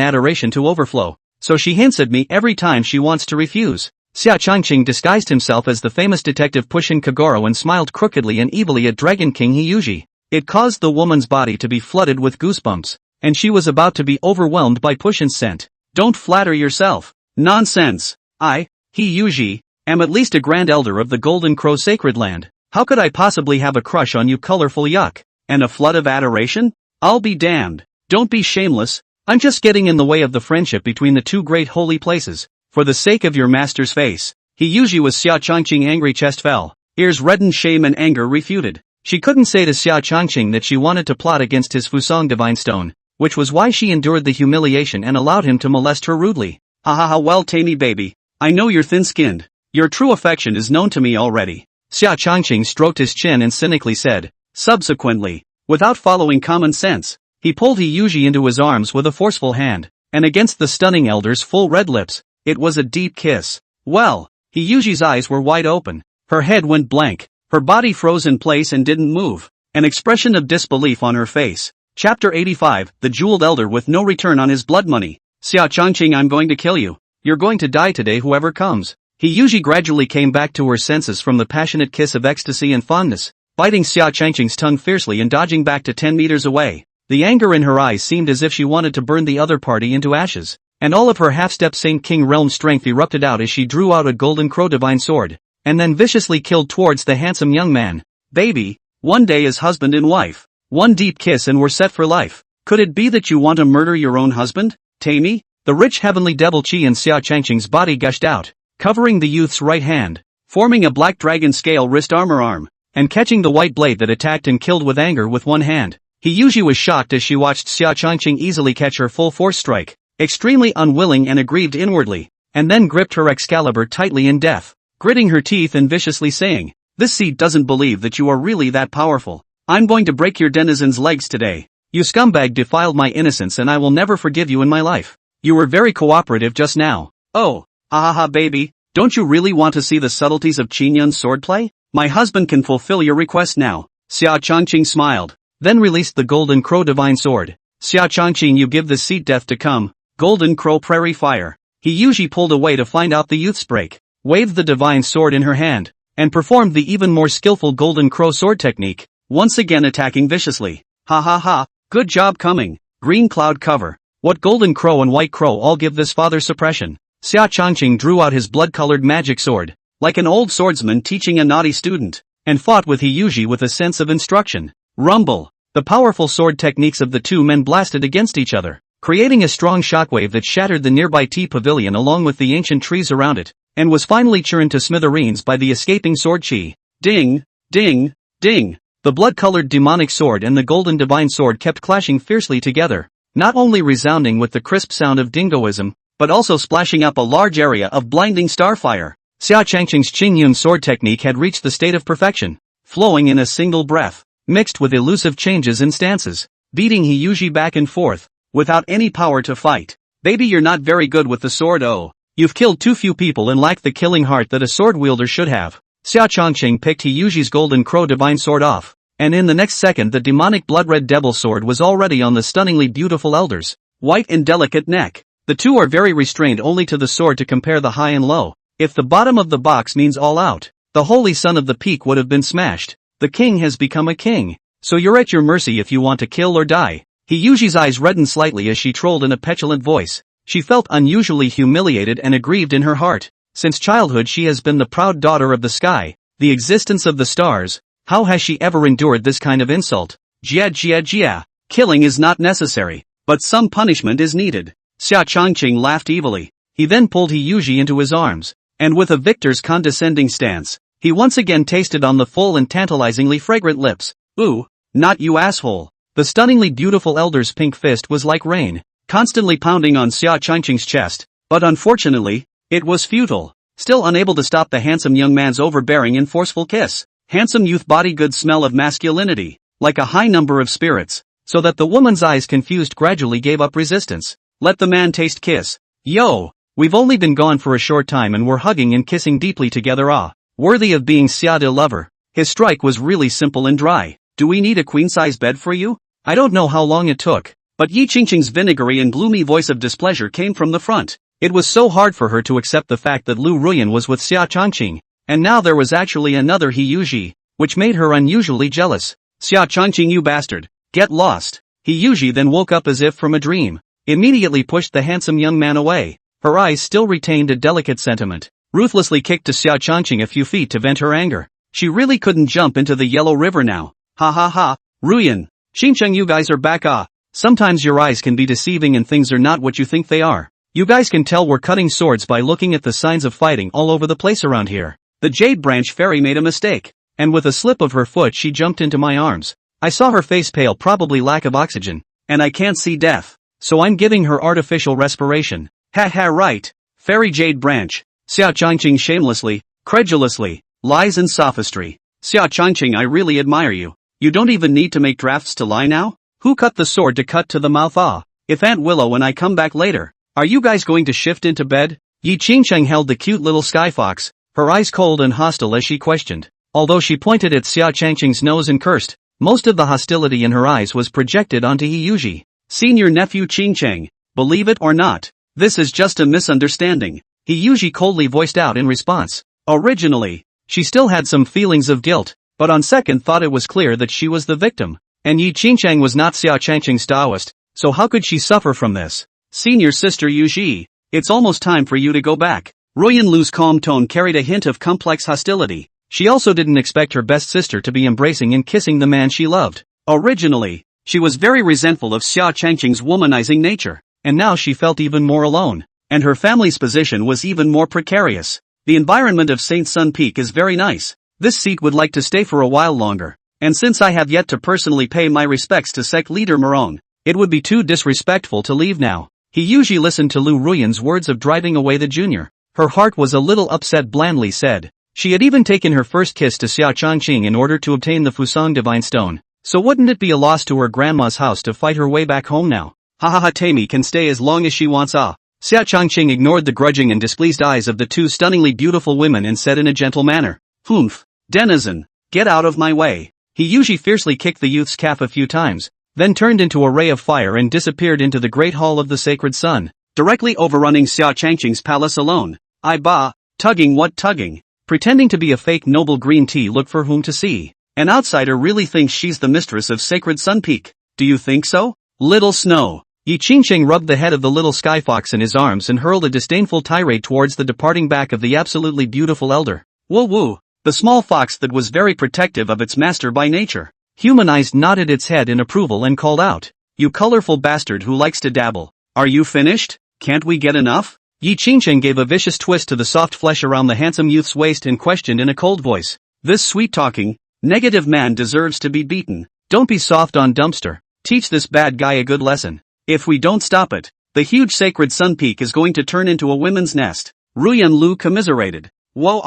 adoration to overflow, so she hints at me every time she wants to refuse. Xia Changqing disguised himself as the famous detective Pushin Kagoro and smiled crookedly and evilly at Dragon King Hiyuji. It caused the woman's body to be flooded with goosebumps, and she was about to be overwhelmed by Pushin's scent. Don't flatter yourself. Nonsense. I, Hiyuji, am at least a grand elder of the Golden Crow sacred land. How could I possibly have a crush on you, colorful yuck? And a flood of adoration? I'll be damned. Don't be shameless. I'm just getting in the way of the friendship between the two great holy places. For the sake of your master's face. Hiyuji was Xia Changqing angry chest fell. Ears reddened, shame and anger refuted. She couldn't say to Xia Changqing that she wanted to plot against his Fusang Divine Stone, which was why she endured the humiliation and allowed him to molest her rudely. Ha ha ha, well Tammy baby, I know you're thin-skinned. Your true affection is known to me already. Xia Changqing stroked his chin and cynically said. Subsequently, without following common sense, he pulled Hiyuji into his arms with a forceful hand, and against the stunning elder's full red lips, it was a deep kiss. Well, Hiyuji's eyes were wide open, her head went blank, her body froze in place and didn't move, an expression of disbelief on her face. Chapter 85, The Jeweled Elder with no return on his blood money. Xia Changqing, I'm going to kill you. You're going to die today, whoever comes. Hiyuji gradually came back to her senses from the passionate kiss of ecstasy and fondness, biting Xia Changqing's tongue fiercely and dodging back to 10 meters away. The anger in her eyes seemed as if she wanted to burn the other party into ashes, and all of her half-step Saint King realm strength erupted out as she drew out a golden crow divine sword, and then viciously killed towards the handsome young man. Baby, one day as husband and wife. One deep kiss and we're set for life. Could it be that you want to murder your own husband, Tammy? The rich heavenly devil chi in Xia Changqing's body gushed out, covering the youth's right hand, forming a black dragon scale wrist arm, and catching the white blade that attacked and killed with anger with one hand. Hiyuji was shocked as she watched Xia Changqing easily catch her full force strike, extremely unwilling and aggrieved inwardly, and then gripped her Excalibur tightly in death, gritting her teeth and viciously saying, this seat doesn't believe that you are really that powerful. I'm going to break your denizen's legs today. You scumbag defiled my innocence and I will never forgive you in my life. You were very cooperative just now. Oh, ha ha ha baby, don't you really want to see the subtleties of Qingyun's swordplay? My husband can fulfill your request now. Xia Changqing smiled, then released the Golden Crow divine sword. Xia Changqing, you give the seat death to come. Golden Crow prairie fire. Hiyuji pulled away to find out the youth's break, waved the divine sword in her hand, and performed the even more skillful Golden Crow sword technique, once again attacking viciously. Ha ha ha, good job coming. Green cloud cover. What golden crow and white crow all give this father suppression. Xia Changqing drew out his blood-colored magic sword, like an old swordsman teaching a naughty student, and fought with Hiyuji with a sense of instruction. Rumble. The powerful sword techniques of the two men blasted against each other, creating a strong shockwave that shattered the nearby tea pavilion along with the ancient trees around it, and was finally churned to smithereens by the escaping sword chi. Ding, ding, ding. The blood-colored demonic sword and the golden divine sword kept clashing fiercely together, not only resounding with the crisp sound of dingoism, but also splashing up a large area of blinding starfire. Xia Changqing's Qingyun sword technique had reached the state of perfection, flowing in a single breath, mixed with elusive changes in stances, beating Hiyuji back and forth, without any power to fight. Baby, you're not very good with the sword. Oh, you've killed too few people and lack the killing heart that a sword wielder should have. Xia Changqing picked Hiyuji's golden crow divine sword off, and in the next second the demonic blood-red devil sword was already on the stunningly beautiful elder's white and delicate neck. The two are very restrained only to the sword to compare the high and low. If the bottom of the box means all out, the holy son of the peak would have been smashed. The king has become a king, so you're at your mercy if you want to kill or die. Hiyuji's eyes reddened slightly as she trolled in a petulant voice. She felt unusually humiliated and aggrieved in her heart. Since childhood she has been the proud daughter of the sky, the existence of the stars. How has she ever endured this kind of insult? Jia. Killing is not necessary, but some punishment is needed. Xia Changqing laughed evilly. He then pulled Hiyuji into his arms, and with a victor's condescending stance, he once again tasted on the full and tantalizingly fragrant lips. Ooh, not you asshole. The stunningly beautiful elder's pink fist was like rain, constantly pounding on Xia Changqing's chest, but unfortunately, it was futile, still unable to stop the handsome young man's overbearing and forceful kiss. Handsome youth body good smell of masculinity, like a high number of spirits, so that the woman's eyes confused gradually gave up resistance. Let the man taste kiss. Yo, we've only been gone for a short time and we're hugging and kissing deeply together. Ah, worthy of being Xia de lover. His strike was really simple and dry. Do we need a queen-size bed for you? I don't know how long it took, but Yi Qingqing's vinegary and gloomy voice of displeasure came from the front. It was so hard for her to accept the fact that Lu Ruyan was with Xia Changqing, and now there was actually another Hiyuji, which made her unusually jealous. Xia Changqing, you bastard, get lost. Hiyuji then woke up as if from a dream, immediately pushed the handsome young man away. Her eyes still retained a delicate sentiment, ruthlessly kicked to Xia Changqing a few feet to vent her anger. She really couldn't jump into the yellow river now. Ha ha ha, Ruyan, Xingcheng, you guys are back. Ah, sometimes your eyes can be deceiving and things are not what you think they are. You guys can tell we're cutting swords by looking at the signs of fighting all over the place around here. The Jade Branch Fairy made a mistake, and with a slip of her foot she jumped into my arms. I saw her face pale, probably lack of oxygen, and I can't see death, so I'm giving her artificial respiration. Ha ha, right, Fairy Jade Branch. Xia Changqing shamelessly, credulously, lies and sophistry. Xia Changqing, I really admire you. You don't even need to make drafts to lie now? Who cut the sword to cut to the mouth? Ah, if Aunt Willow and I come back later, are you guys going to shift into bed? Yi Qingcheng held the cute little sky fox, her eyes cold and hostile as she questioned. Although she pointed at Xia Changqing's nose and cursed, most of the hostility in her eyes was projected onto Hiyuji. Senior nephew Qingcheng, believe it or not, this is just a misunderstanding, Hiyuji coldly voiced out in response. Originally, she still had some feelings of guilt, but on second thought it was clear that she was the victim, and Yi Qingcheng was not Xia Changqing's Taoist, so how could she suffer from this? Senior sister Yuji, it's almost time for you to go back. Ruyan Lu's calm tone carried a hint of complex hostility. She also didn't expect her best sister to be embracing and kissing the man she loved. Originally, she was very resentful of Xia Changqing's womanizing nature, and now she felt even more alone, and her family's position was even more precarious. The environment of Saint Sun Peak is very nice. This seat would like to stay for a while longer, and since I have yet to personally pay my respects to sect leader Murong, it would be too disrespectful to leave now. Hiyuji listened to Lu Ruyan's words of driving away the junior. Her heart was a little upset, blandly said. She had even taken her first kiss to Xia Changqing in order to obtain the Fusang Divine Stone, so wouldn't it be a loss to her grandma's house to fight her way back home now? Ha ha ha, Tammy can stay as long as she wants. Ah. Xia Changqing ignored the grudging and displeased eyes of the two stunningly beautiful women and said in a gentle manner, "Humph, denizen, get out of my way." Hiyuji fiercely kicked the youth's calf a few times, then turned into a ray of fire and disappeared into the great hall of the Sacred Sun, directly overrunning Xia Changqing's palace alone. I ba, tugging what tugging? Pretending to be a fake noble green tea, look for whom to see. An outsider really thinks she's the mistress of Sacred Sun Peak. Do you think so? Little Snow. Yi Qingsheng rubbed the head of the little sky fox in his arms and hurled a disdainful tirade towards the departing back of the absolutely beautiful elder. Woo woo. The small fox that was very protective of its master by nature, humanized, nodded its head in approval and called out, "You colorful bastard who likes to dabble. Are you finished? Can't we get enough?" Yi Qingsheng gave a vicious twist to the soft flesh around the handsome youth's waist and questioned in a cold voice. "This sweet-talking, negative man deserves to be beaten. Don't be soft on dumpster. Teach this bad guy a good lesson. If we don't stop it, the huge sacred sun peak is going to turn into a women's nest." Ruyan Lu commiserated. "Whoa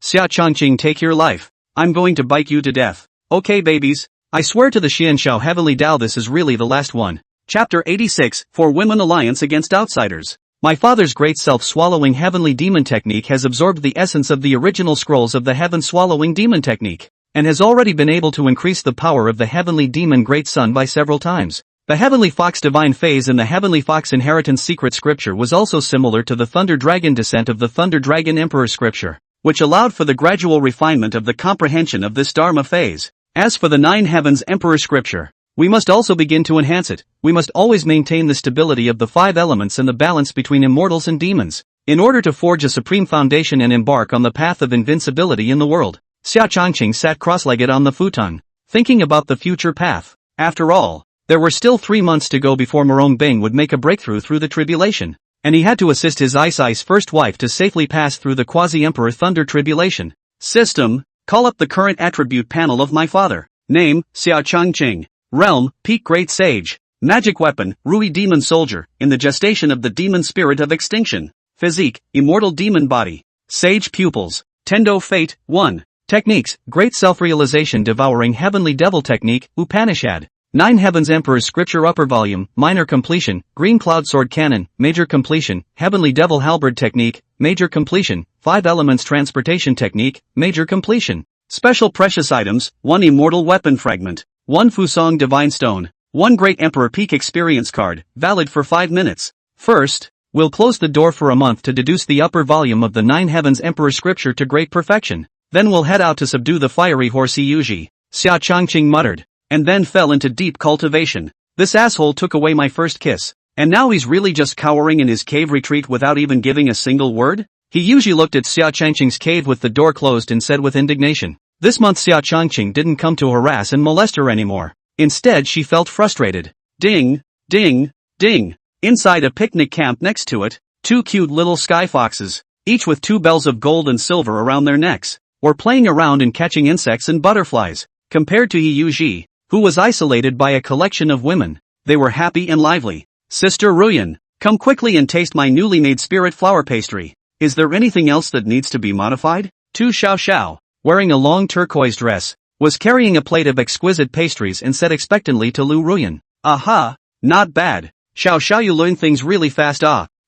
Xia Changqing, take your life. I'm going to bite you to death. Okay babies, I swear to the Xianxiao Heavenly Tao this is really the last one." Chapter 86, For Women Alliance Against Outsiders. My father's great self-swallowing heavenly demon technique has absorbed the essence of the original scrolls of the heaven-swallowing demon technique, and has already been able to increase the power of the heavenly demon Great Sun by several times. The Heavenly Fox Divine Phase in the Heavenly Fox Inheritance Secret Scripture was also similar to the Thunder Dragon Descent of the Thunder Dragon Emperor Scripture, which allowed for the gradual refinement of the comprehension of this Dharma phase. As for the Nine Heavens Emperor Scripture, we must also begin to enhance it. We must always maintain the stability of the five elements and the balance between immortals and demons, in order to forge a supreme foundation and embark on the path of invincibility in the world. Xia Changqing sat cross-legged on the futon, thinking about the future path. After all, there were still 3 months to go before Murong Bing would make a breakthrough through the tribulation, and he had to assist his Ice first wife to safely pass through the Quasi-Emperor Thunder tribulation. System, call up the current attribute panel of my father. Name, Xia Changqing. Realm, Peak Great Sage. Magic weapon, Rui Demon Soldier, in the gestation of the demon spirit of extinction. Physique, Immortal Demon Body. Sage pupils. Tendo Fate, 1. Techniques, Great Self-Realization Devouring Heavenly Devil Technique, Upanishad. 9 Heavens Emperor's Scripture Upper Volume, Minor Completion, Green Cloud Sword Cannon, Major Completion, Heavenly Devil Halberd Technique, Major Completion, 5 Elements Transportation Technique, Major Completion. Special Precious Items, 1 Immortal Weapon Fragment, 1 Fusong Divine Stone, 1 Great Emperor Peak Experience Card, valid for 5 minutes. First, we'll close the door for a month to deduce the upper volume of the 9 Heavens Emperor Scripture to great perfection. Then we'll head out to subdue the fiery horse Yuji, Xia Changqing muttered, and then fell into deep cultivation. This asshole took away my first kiss, and now he's really just cowering in his cave retreat without even giving a single word? He Yuji looked at Xia Changqing's cave with the door closed and said with indignation. This month Xia Changqing didn't come to harass and molest her anymore. Instead she felt frustrated. Ding, ding, ding. Inside a picnic camp next to it, 2 cute little sky foxes, each with 2 bells of gold and silver around their necks, were playing around and catching insects and butterflies. Compared to Yuji, who was isolated by a collection of women, they were happy and lively. Sister Ruyan, come quickly and taste my newly made spirit flower pastry. Is there anything else that needs to be modified? Tu Xiao Xiao, wearing a long turquoise dress, was carrying a plate of exquisite pastries and said expectantly to Lu Ruyan. Aha, not bad. Xiao Xiao, you learn things really fast.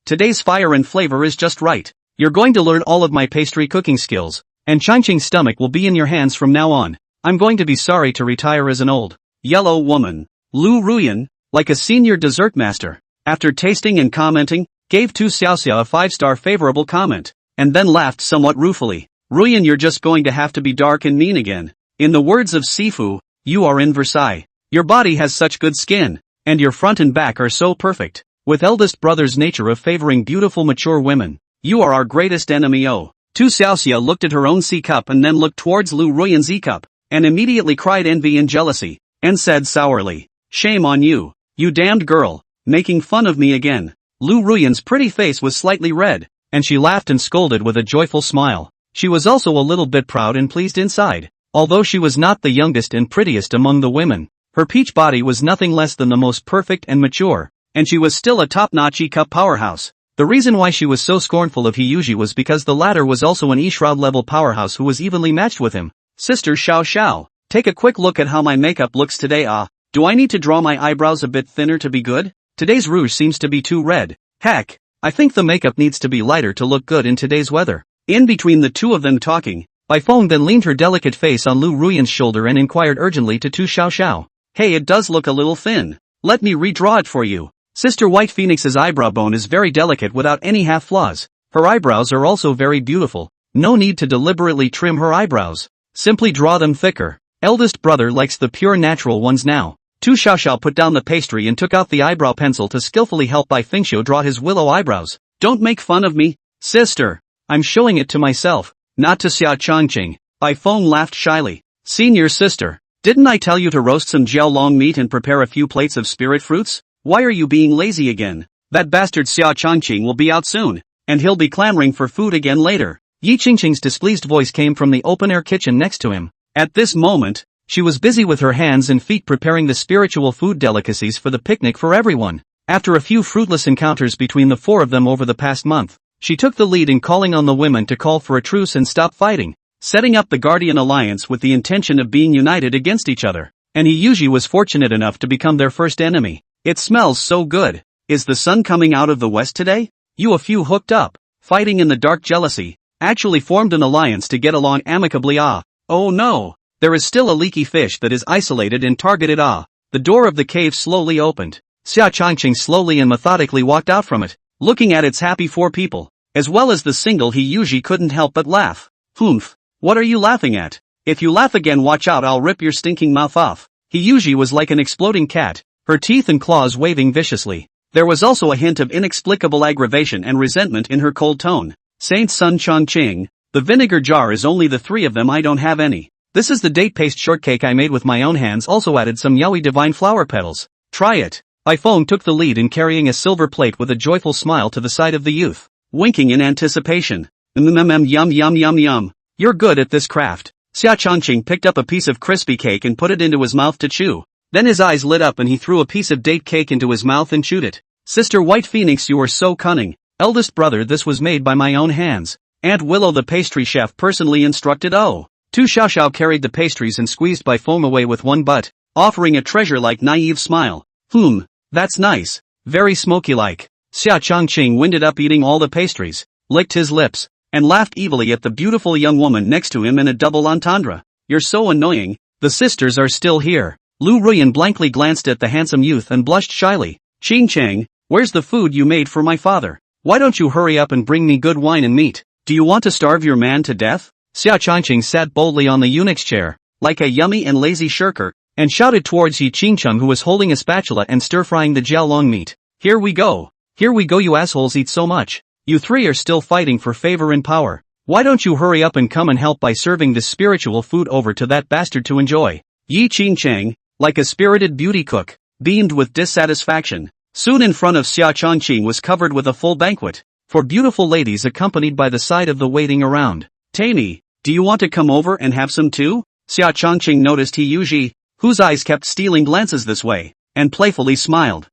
Today's fire and flavor is just right. You're going to learn all of my pastry cooking skills, and Changqing's stomach will be in your hands from now on. I'm going to be sorry to retire as an old yellow woman. Lu Ruyan, like a senior dessert master, after tasting and commenting, gave Tu Xiaoxia a 5-star favorable comment, and then laughed somewhat ruefully. Ruyan, you're just going to have to be dark and mean again. In the words of Sifu, you are in Versailles. Your body has such good skin, and your front and back are so perfect. With eldest brother's nature of favoring beautiful mature women, you are our greatest enemy. Tu Xiaoxia looked at her own C cup and then looked towards Lu Ruyan's E cup, and immediately cried envy and jealousy, and said sourly, shame on you, you damned girl, making fun of me again. Lu Ruyan's pretty face was slightly red, and she laughed and scolded with a joyful smile. She was also a little bit proud and pleased inside. Although she was not the youngest and prettiest among the women, her peach body was nothing less than the most perfect and mature, and she was still a top-notch E-cup powerhouse. The reason why she was so scornful of Hiyuji was because the latter was also an E-shroud level powerhouse who was evenly matched with him. Sister Xiao Xiao, take a quick look at how my makeup looks today. Do I need to draw my eyebrows a bit thinner to be good? Today's rouge seems to be too red. Heck, I think the makeup needs to be lighter to look good in today's weather. In between the two of them talking, Bai Feng then leaned her delicate face on Lu Ruyan's shoulder and inquired urgently to Tu Xiao Xiao. Hey, it does look a little thin. Let me redraw it for you. Sister White Phoenix's eyebrow bone is very delicate without any half flaws. Her eyebrows are also very beautiful. No need to deliberately trim her eyebrows. Simply draw them thicker. Eldest brother likes the pure natural ones now. Tu Xiaoxiao put down the pastry and took out the eyebrow pencil to skillfully help Bai Fingxiu draw his willow eyebrows. Don't make fun of me, sister. I'm showing it to myself, not to Xia Changqing. Bai Feng laughed shyly. Senior sister, didn't I tell you to roast some jiaolong meat and prepare a few plates of spirit fruits? Why are you being lazy again? That bastard Xia Changqing will be out soon, and he'll be clamoring for food again later. Yi Qingqing's displeased voice came from the open-air kitchen next to him. At this moment, she was busy with her hands and feet preparing the spiritual food delicacies for the picnic for everyone. After a few fruitless encounters between the four of them over the past month, she took the lead in calling on the women to call for a truce and stop fighting, setting up the Guardian Alliance with the intention of being united against each other. And Yuji was fortunate enough to become their first enemy. It smells so good. Is the sun coming out of the west today? You a few hooked up, fighting in the dark jealousy, actually formed an alliance to get along amicably. Oh no. There is still a leaky fish that is isolated and targeted. The door of the cave slowly opened. Xia Changqing slowly and methodically walked out from it, looking at its happy four people, as well as the single he usually couldn't help but laugh. Humph. What are you laughing at? If you laugh again, watch out, I'll rip your stinking mouth off. He usually was like an exploding cat, her teeth and claws waving viciously. There was also a hint of inexplicable aggravation and resentment in her cold tone. Saint Sun Changqing, the vinegar jar is only the three of them, I don't have any. This is the date paste shortcake I made with my own hands, also added some yaoi divine flower petals. Try it. Bai Feng took the lead in carrying a silver plate with a joyful smile to the side of the youth, winking in anticipation. Yum yum yum yum. You're good at this craft. Xia Changqing picked up a piece of crispy cake and put it into his mouth to chew. Then his eyes lit up and he threw a piece of date cake into his mouth and chewed it. Sister White Phoenix, you are so cunning. Eldest brother, this was made by my own hands. Aunt Willow the pastry chef personally instructed. Tu Xiaoxiao carried the pastries and squeezed Bai Feng away with one butt, offering a treasure-like naive smile. That's nice. Very smoky-like. Xia Changqing winded up eating all the pastries, licked his lips, and laughed evilly at the beautiful young woman next to him in a double entendre. You're so annoying. The sisters are still here. Lu Ruyan blankly glanced at the handsome youth and blushed shyly. Qingchang, where's the food you made for my father? Why don't you hurry up and bring me good wine and meat? Do you want to starve your man to death? Xia Changqing sat boldly on the eunuch's chair, like a yummy and lazy shirker, and shouted towards Yi Qingcheng, who was holding a spatula and stir-frying the jiaolong meat. Here we go, you assholes eat so much. You three are still fighting for favor and power. Why don't you hurry up and come and help by serving this spiritual food over to that bastard to enjoy? Yi Qingcheng, like a spirited beauty cook, beamed with dissatisfaction. Soon in front of Xia Changqing was covered with a full banquet, for beautiful ladies accompanied by the side of the waiting around. Tammy, do you want to come over and have some too? Xia Changqing noticed He Yuji, whose eyes kept stealing glances this way, and playfully smiled.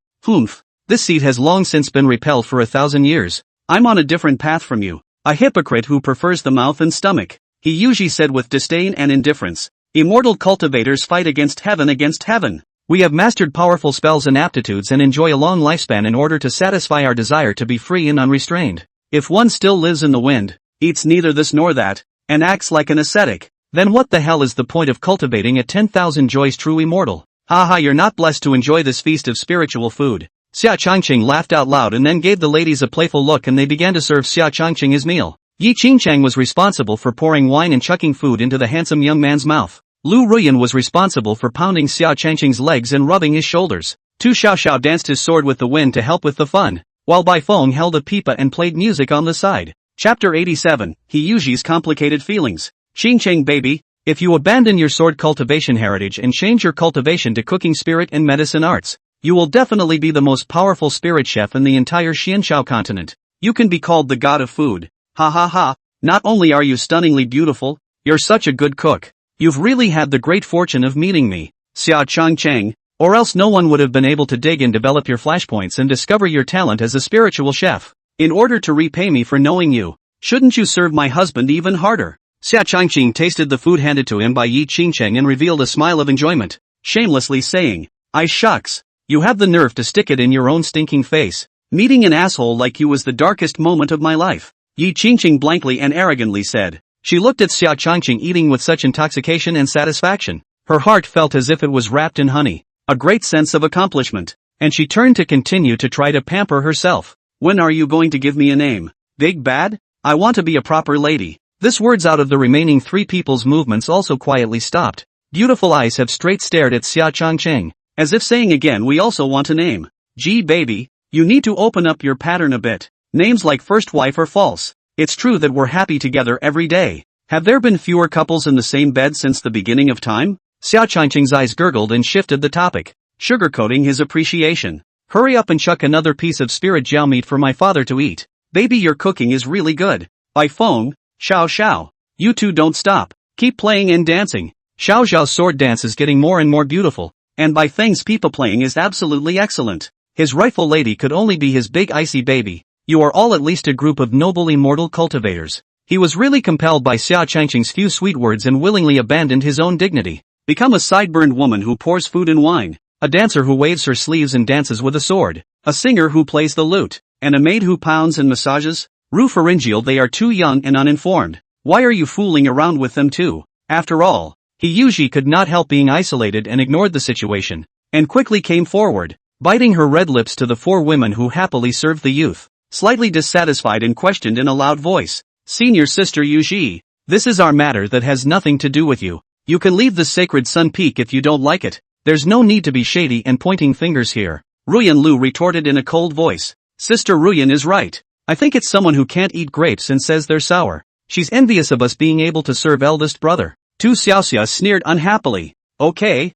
This seed has long since been repelled for 1,000 years. I'm on a different path from you. A hypocrite who prefers the mouth and stomach. He Yuji said with disdain and indifference. Immortal cultivators fight against heaven. We have mastered powerful spells and aptitudes and enjoy a long lifespan in order to satisfy our desire to be free and unrestrained. If one still lives in the wind, eats neither this nor that, and acts like an ascetic, then what the hell is the point of cultivating a 10,000 joys true immortal? Haha, you're not blessed to enjoy this feast of spiritual food. Xia Changqing laughed out loud and then gave the ladies a playful look, and they began to serve Xia Changqing his meal. Yi Qingchang was responsible for pouring wine and chucking food into the handsome young man's mouth. Lu Ruyan was responsible for pounding Xia Changqing's legs and rubbing his shoulders. Tu Xiaoxiao danced his sword with the wind to help with the fun, while Bai Feng held a pipa and played music on the side. Chapter 87, He Yuji's Complicated Feelings. Qingchang baby, if you abandon your sword cultivation heritage and change your cultivation to cooking spirit and medicine arts, you will definitely be the most powerful spirit chef in the entire Xianxiao continent. You can be called the god of food. Ha ha ha, not only are you stunningly beautiful, you're such a good cook. You've really had the great fortune of meeting me, Xia Changqing, or else no one would have been able to dig and develop your flashpoints and discover your talent as a spiritual chef. In order to repay me for knowing you, shouldn't you serve my husband even harder? Xia Changqing tasted the food handed to him by Yi Qingcheng and revealed a smile of enjoyment, shamelessly saying, "I shucks, you have the nerve to stick it in your own stinking face. Meeting an asshole like you was the darkest moment of my life," Yi Qingcheng blankly and arrogantly said. She looked at Xia Changqing eating with such intoxication and satisfaction. Her heart felt as if it was wrapped in honey, a great sense of accomplishment, and she turned to continue to try to pamper herself. When are you going to give me a name? Big Bad? I want to be a proper lady. This words out of the remaining three people's movements also quietly stopped. Beautiful eyes have straight stared at Xia Changqing. as if saying again we also want a name. Gee baby, you need to open up your pattern a bit. Names like first wife are false. It's true that we're happy together every day. Have there been fewer couples in the same bed since the beginning of time? Xia Changqing's eyes gurgled and shifted the topic, sugarcoating his appreciation. Hurry up and chuck another piece of spirit jiao meat for my father to eat. Baby, your cooking is really good. By phone, Xiao Xiao. You two don't stop. Keep playing and dancing. Xiao Xiao's sword dance is getting more and more beautiful, and by Feng's pipa playing is absolutely excellent. His rightful lady could only be his big icy baby. You are all at least a group of noble immortal cultivators. He was really compelled by Xia Changqing's few sweet words and willingly abandoned his own dignity. Become a sideburned woman who pours food and wine, a dancer who waves her sleeves and dances with a sword, a singer who plays the lute, and a maid who pounds and massages. Ruferingial, they are too young and uninformed. Why are you fooling around with them too? After all, Yuji could not help being isolated and ignored the situation, and quickly came forward, biting her red lips to the four women who happily served the youth. Slightly dissatisfied and questioned in a loud voice. Senior sister Yuji, this is our matter that has nothing to do with you. You can leave the sacred Sun Peak if you don't like it. There's no need to be shady and pointing fingers here. Ruyan Lu retorted in a cold voice. Sister Ruyan is right. I think it's someone who can't eat grapes and says they're sour. She's envious of us being able to serve eldest brother. Tu Xiaoxia sneered unhappily. Okay.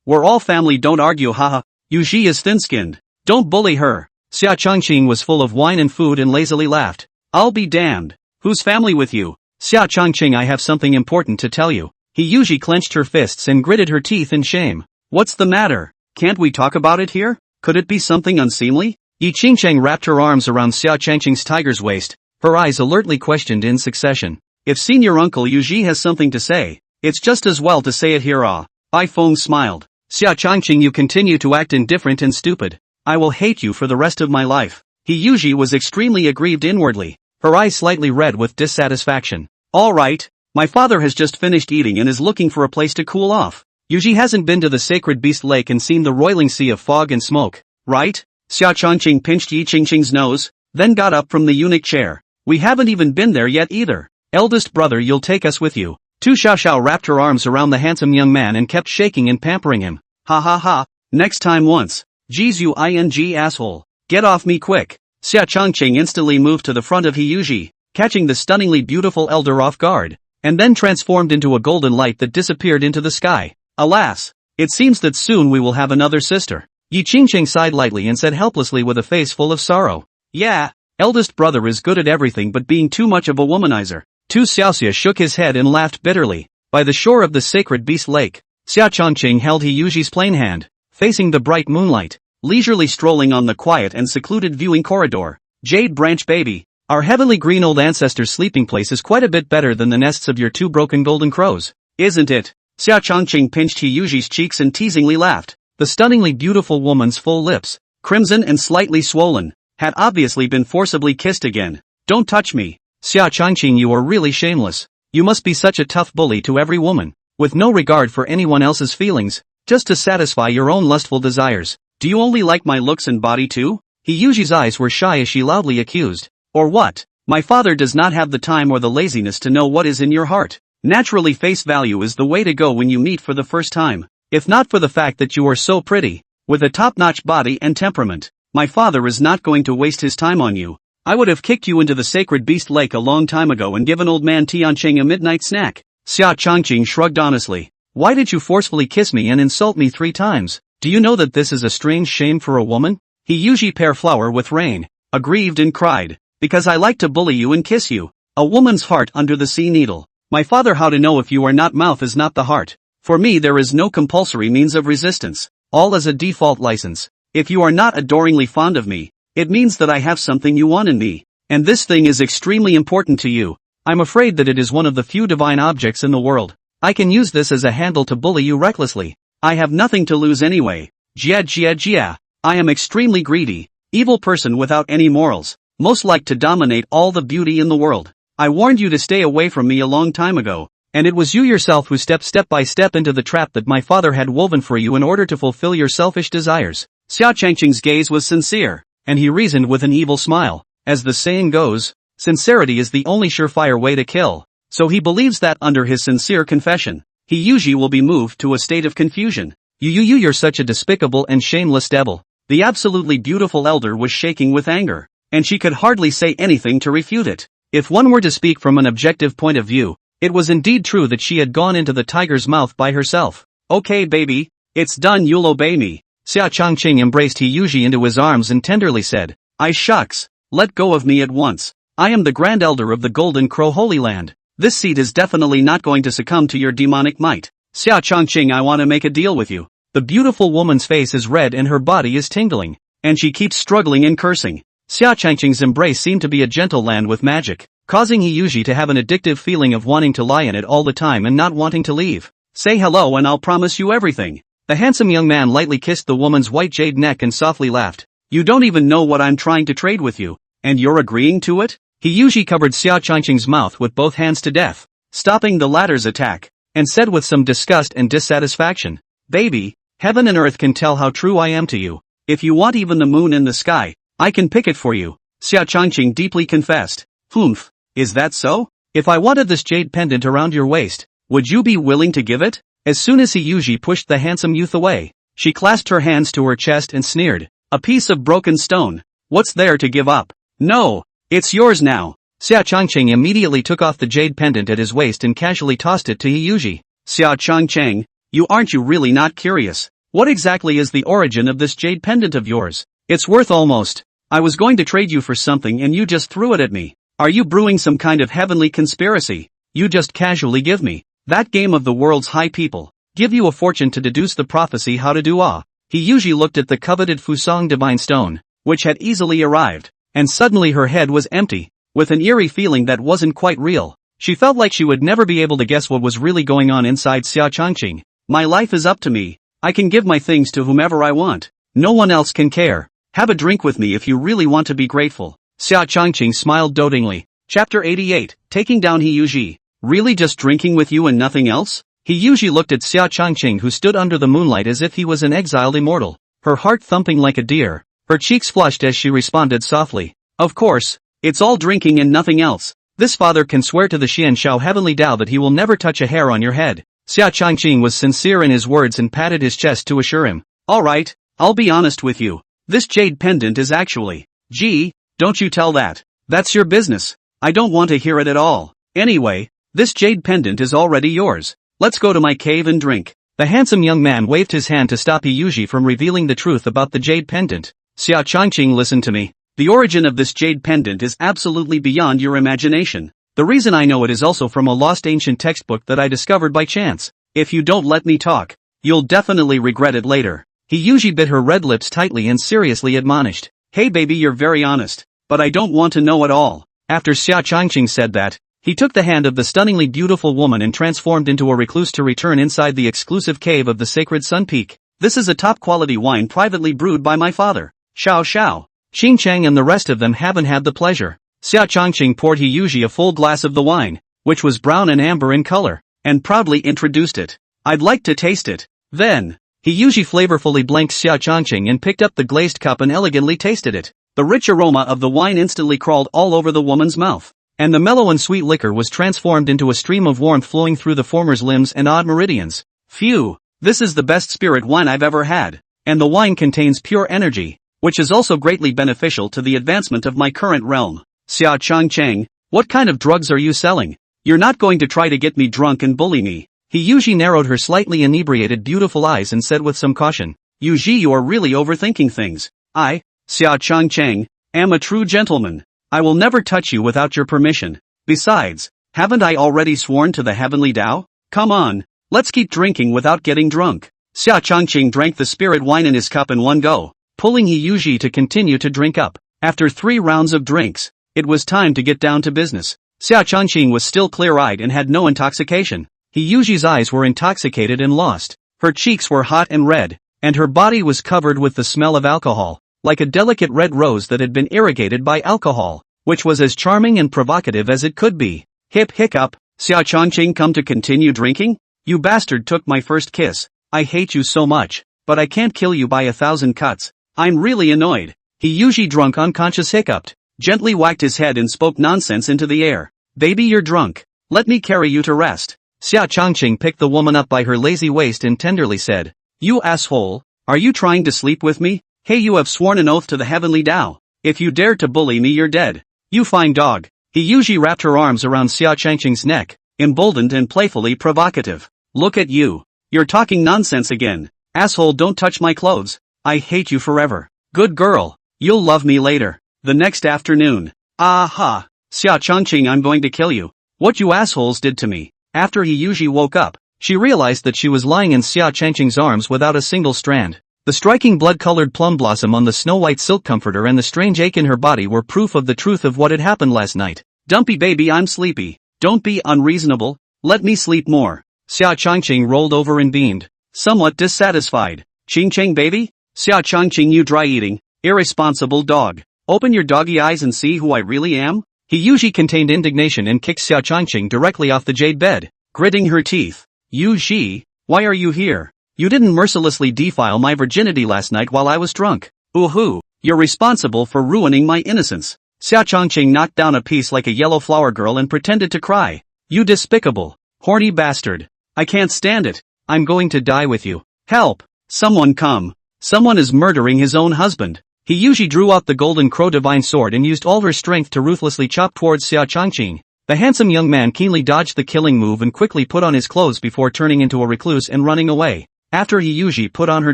We're all family, don't argue, haha. Yuji is thin-skinned. Don't bully her. Xia Changqing was full of wine and food and lazily laughed. I'll be damned. Whose family with you? Xia Changqing, I have something important to tell you. Yuji clenched her fists and gritted her teeth in shame. What's the matter? Can't we talk about it here? Could it be something unseemly? Yi Qingcheng wrapped her arms around Xia Changqing's tiger's waist, her eyes alertly questioned in succession. If senior uncle Yuji has something to say, it's just as well to say it here. Bai Feng smiled. Xia Changqing, you continue to act indifferent and stupid. I will hate you for the rest of my life. Yuji was extremely aggrieved inwardly, her eyes slightly red with dissatisfaction. Alright, my father has just finished eating and is looking for a place to cool off. Yuji hasn't been to the sacred beast lake and seen the roiling sea of fog and smoke, right? Xia Changqing pinched Yi Qingqing's nose, then got up from the eunuch chair. We haven't even been there yet either. Eldest brother, you'll take us with you. Tu Xiaoxiao wrapped her arms around the handsome young man and kept shaking and pampering him. Ha ha ha, next time once. Geez, you ing asshole. Get off me quick. Xia Changqing instantly moved to the front of Yuji, catching the stunningly beautiful elder off guard, and then transformed into a golden light that disappeared into the sky. Alas, it seems that soon we will have another sister. Yi Qingqing sighed lightly and said helplessly with a face full of sorrow. Yeah, eldest brother is good at everything but being too much of a womanizer. Tu Xiaoxia shook his head and laughed bitterly. By the shore of the sacred beast lake, Xia Changqing held Yuji's plain hand, facing the bright moonlight, leisurely strolling on the quiet and secluded viewing corridor. Jade Branch baby, our heavenly green old ancestor's sleeping place is quite a bit better than the nests of your two broken golden crows, isn't it? Xia Changqing pinched Yuji's cheeks and teasingly laughed. The stunningly beautiful woman's full lips, crimson and slightly swollen, had obviously been forcibly kissed again. Don't touch me. Xia Changqing, you are really shameless. You must be such a tough bully to every woman, with no regard for anyone else's feelings, just to satisfy your own lustful desires. Do you only like my looks and body too? Yuji's eyes were shy as she loudly accused. Or what? My father does not have the time or the laziness to know what is in your heart. Naturally, face value is the way to go when you meet for the first time. If not for the fact that you are so pretty, with a top-notch body and temperament, my father is not going to waste his time on you. I would have kicked you into the sacred beast lake a long time ago and given old man Tianqing a midnight snack. Xia Changqing shrugged honestly. Why did you forcefully kiss me and insult me 3 times? Do you know that this is a strange shame for a woman? Yuji pair flower with rain, aggrieved and cried. Because I like to bully you and kiss you. A woman's heart under the sea needle. My father, how to know if you are not mouth is not the heart. For me there is no compulsory means of resistance. All as a default license. If you are not adoringly fond of me, it means that I have something you want in me. And this thing is extremely important to you. I'm afraid that it is one of the few divine objects in the world. I can use this as a handle to bully you recklessly. I have nothing to lose anyway. Jia. I am extremely greedy. Evil person without any morals. Most like to dominate all the beauty in the world. I warned you to stay away from me a long time ago. And it was you yourself who stepped step by step into the trap that my father had woven for you in order to fulfill your selfish desires. Xia Changqing's gaze was sincere, and he reasoned with an evil smile. As the saying goes, sincerity is the only surefire way to kill. So he believes that under his sincere confession, Yuji will be moved to a state of confusion. You're such a despicable and shameless devil." The absolutely beautiful elder was shaking with anger, and she could hardly say anything to refute it. If one were to speak from an objective point of view, it was indeed true that she had gone into the tiger's mouth by herself. "Okay baby, it's done, you'll obey me." Xia Changqing embraced Hiyuji into his arms and tenderly said, "I shucks, let go of me at once. I am the Grand Elder of the Golden Crow Holy Land. This seed is definitely not going to succumb to your demonic might. Xia Changqing, I want to make a deal with you." The beautiful woman's face is red and her body is tingling, and she keeps struggling and cursing. Xia Changqing's embrace seemed to be a gentle land with magic, causing Hiyuji to have an addictive feeling of wanting to lie in it all the time and not wanting to leave. "Say hello and I'll promise you everything." The handsome young man lightly kissed the woman's white jade neck and softly laughed. "You don't even know what I'm trying to trade with you, and you're agreeing to it?" Hiyuji covered Xia Changqing's mouth with both hands to death, stopping the latter's attack, and said with some disgust and dissatisfaction, "Baby, heaven and earth can tell how true I am to you. If you want even the moon in the sky, I can pick it for you." Xia Changqing deeply confessed. "Humph, is that so? If I wanted this jade pendant around your waist, would you be willing to give it?" As soon as Hiyuji pushed the handsome youth away, she clasped her hands to her chest and sneered, "A piece of broken stone. What's there to give up? No, it's yours now." Xia Changqing immediately took off the jade pendant at his waist and casually tossed it to Hiyuji. "Xia Changqing, aren't you really not curious? What exactly is the origin of this jade pendant of yours? It's worth almost. I was going to trade you for something and you just threw it at me. Are you brewing some kind of heavenly conspiracy? You just casually give me that game of the world's high people, give you a fortune to deduce the prophecy how to do ah." Hiyuji looked at the coveted Fusang divine stone, which had easily arrived, and suddenly her head was empty, with an eerie feeling that wasn't quite real. She felt like she would never be able to guess what was really going on inside Xia Changqing. "My life is up to me. I can give my things to whomever I want. No one else can care. Have a drink with me if you really want to be grateful." Xia Changqing smiled dotingly. Chapter 88, Taking Down Hiyuji. "Really just drinking with you and nothing else?" Hiyuji looked at Xia Changqing, who stood under the moonlight as if he was an exiled immortal, her heart thumping like a deer. Her cheeks flushed as she responded softly, "Of course, it's all drinking and nothing else. This father can swear to the Xianshao heavenly Tao that he will never touch a hair on your head." Xia Changqing was sincere in his words and patted his chest to assure him. "Alright, I'll be honest with you. This jade pendant is actually, gee, don't you tell that. That's your business. I don't want to hear it at all. Anyway, this jade pendant is already yours. Let's go to my cave and drink." The handsome young man waved his hand to stop Hiyuji from revealing the truth about the jade pendant. "Xia Changqing, listen to me. The origin of this jade pendant is absolutely beyond your imagination. The reason I know it is also from a lost ancient textbook that I discovered by chance. If you don't let me talk, you'll definitely regret it later." Hiyuji bit her red lips tightly and seriously admonished, "Hey baby, you're very honest, but I don't want to know at all." After Xia Changqing said that, he took the hand of the stunningly beautiful woman and transformed into a recluse to return inside the exclusive cave of the sacred Sun Peak. "This is a top-quality wine privately brewed by my father, Xiao Xiao. Xing Chang and the rest of them haven't had the pleasure." Xia Changqing poured Hiyuji a full glass of the wine, which was brown and amber in color, and proudly introduced it. "I'd like to taste it." Then, Hiyuji flavorfully blanked Xia Changqing and picked up the glazed cup and elegantly tasted it. The rich aroma of the wine instantly crawled all over the woman's mouth, and the mellow and sweet liquor was transformed into a stream of warmth flowing through the former's limbs and odd meridians. "Phew, this is the best spirit wine I've ever had, and the wine contains pure energy, which is also greatly beneficial to the advancement of my current realm." "Xia Changqing, what kind of drugs are you selling? You're not going to try to get me drunk and bully me?" Hiyuji narrowed her slightly inebriated beautiful eyes and said with some caution, "Yuji, you are really overthinking things. I, Xia Changqing, am a true gentleman. I will never touch you without your permission. Besides, haven't I already sworn to the heavenly Tao? Come on, let's keep drinking without getting drunk." Xia Changqing drank the spirit wine in his cup in one go, pulling Hiyuji to continue to drink up. After 3 rounds of drinks, it was time to get down to business. Xia Changqing was still clear-eyed and had no intoxication. Hiyuji's eyes were intoxicated and lost. Her cheeks were hot and red, and her body was covered with the smell of alcohol, like a delicate red rose that had been irrigated by alcohol, which was as charming and provocative as it could be. Hiccup, "Xia Changqing, come to continue drinking? You bastard took my first kiss. I hate you so much, but I can't kill you by 1,000 cuts. I'm really annoyed." Hiyuji, drunk unconscious, hiccuped, gently whacked his head and spoke nonsense into the air. "Baby, you're drunk. Let me carry you to rest." Xia Changqing picked the woman up by her lazy waist and tenderly said, You asshole, are you trying to sleep with me? Hey, you have sworn an oath to the heavenly Tao. If you dare to bully me, you're dead. You fine dog. He usually wrapped her arms around Xia Changqing's neck, emboldened and playfully provocative. Look at you. You're talking nonsense again. Asshole, don't touch my clothes. I hate you forever. Good girl. You'll love me later. The next afternoon. Aha. Xia Changqing, I'm going to kill you. What you assholes did to me. After he usually woke up, she realized that she was lying in Xia Changqing's arms without a single strand. The striking blood-colored plum blossom on the snow-white silk comforter and the strange ache in her body were proof of the truth of what had happened last night. Dumpy baby, I'm sleepy. Don't be unreasonable. Let me sleep more. Xia Changqing rolled over and beamed, somewhat dissatisfied. Ching Ching baby? Xia Changqing, you dry-eating, irresponsible dog. Open your doggy eyes and see who I really am? He usually contained indignation and kicked Xia Changqing directly off the jade bed, gritting her teeth. Yu Ji, why are you here? You didn't mercilessly defile my virginity last night while I was drunk. Ooh, you're responsible for ruining my innocence. Xia Changqing knocked down a piece like a yellow flower girl and pretended to cry. You despicable, horny bastard. I can't stand it. I'm going to die with you. Help! Someone come. Someone is murdering his own husband. He usually drew out the golden crow divine sword and used all her strength to ruthlessly chop towards Xia Changqing. The handsome young man keenly dodged the killing move and quickly put on his clothes before turning into a recluse and running away. After he usually put on her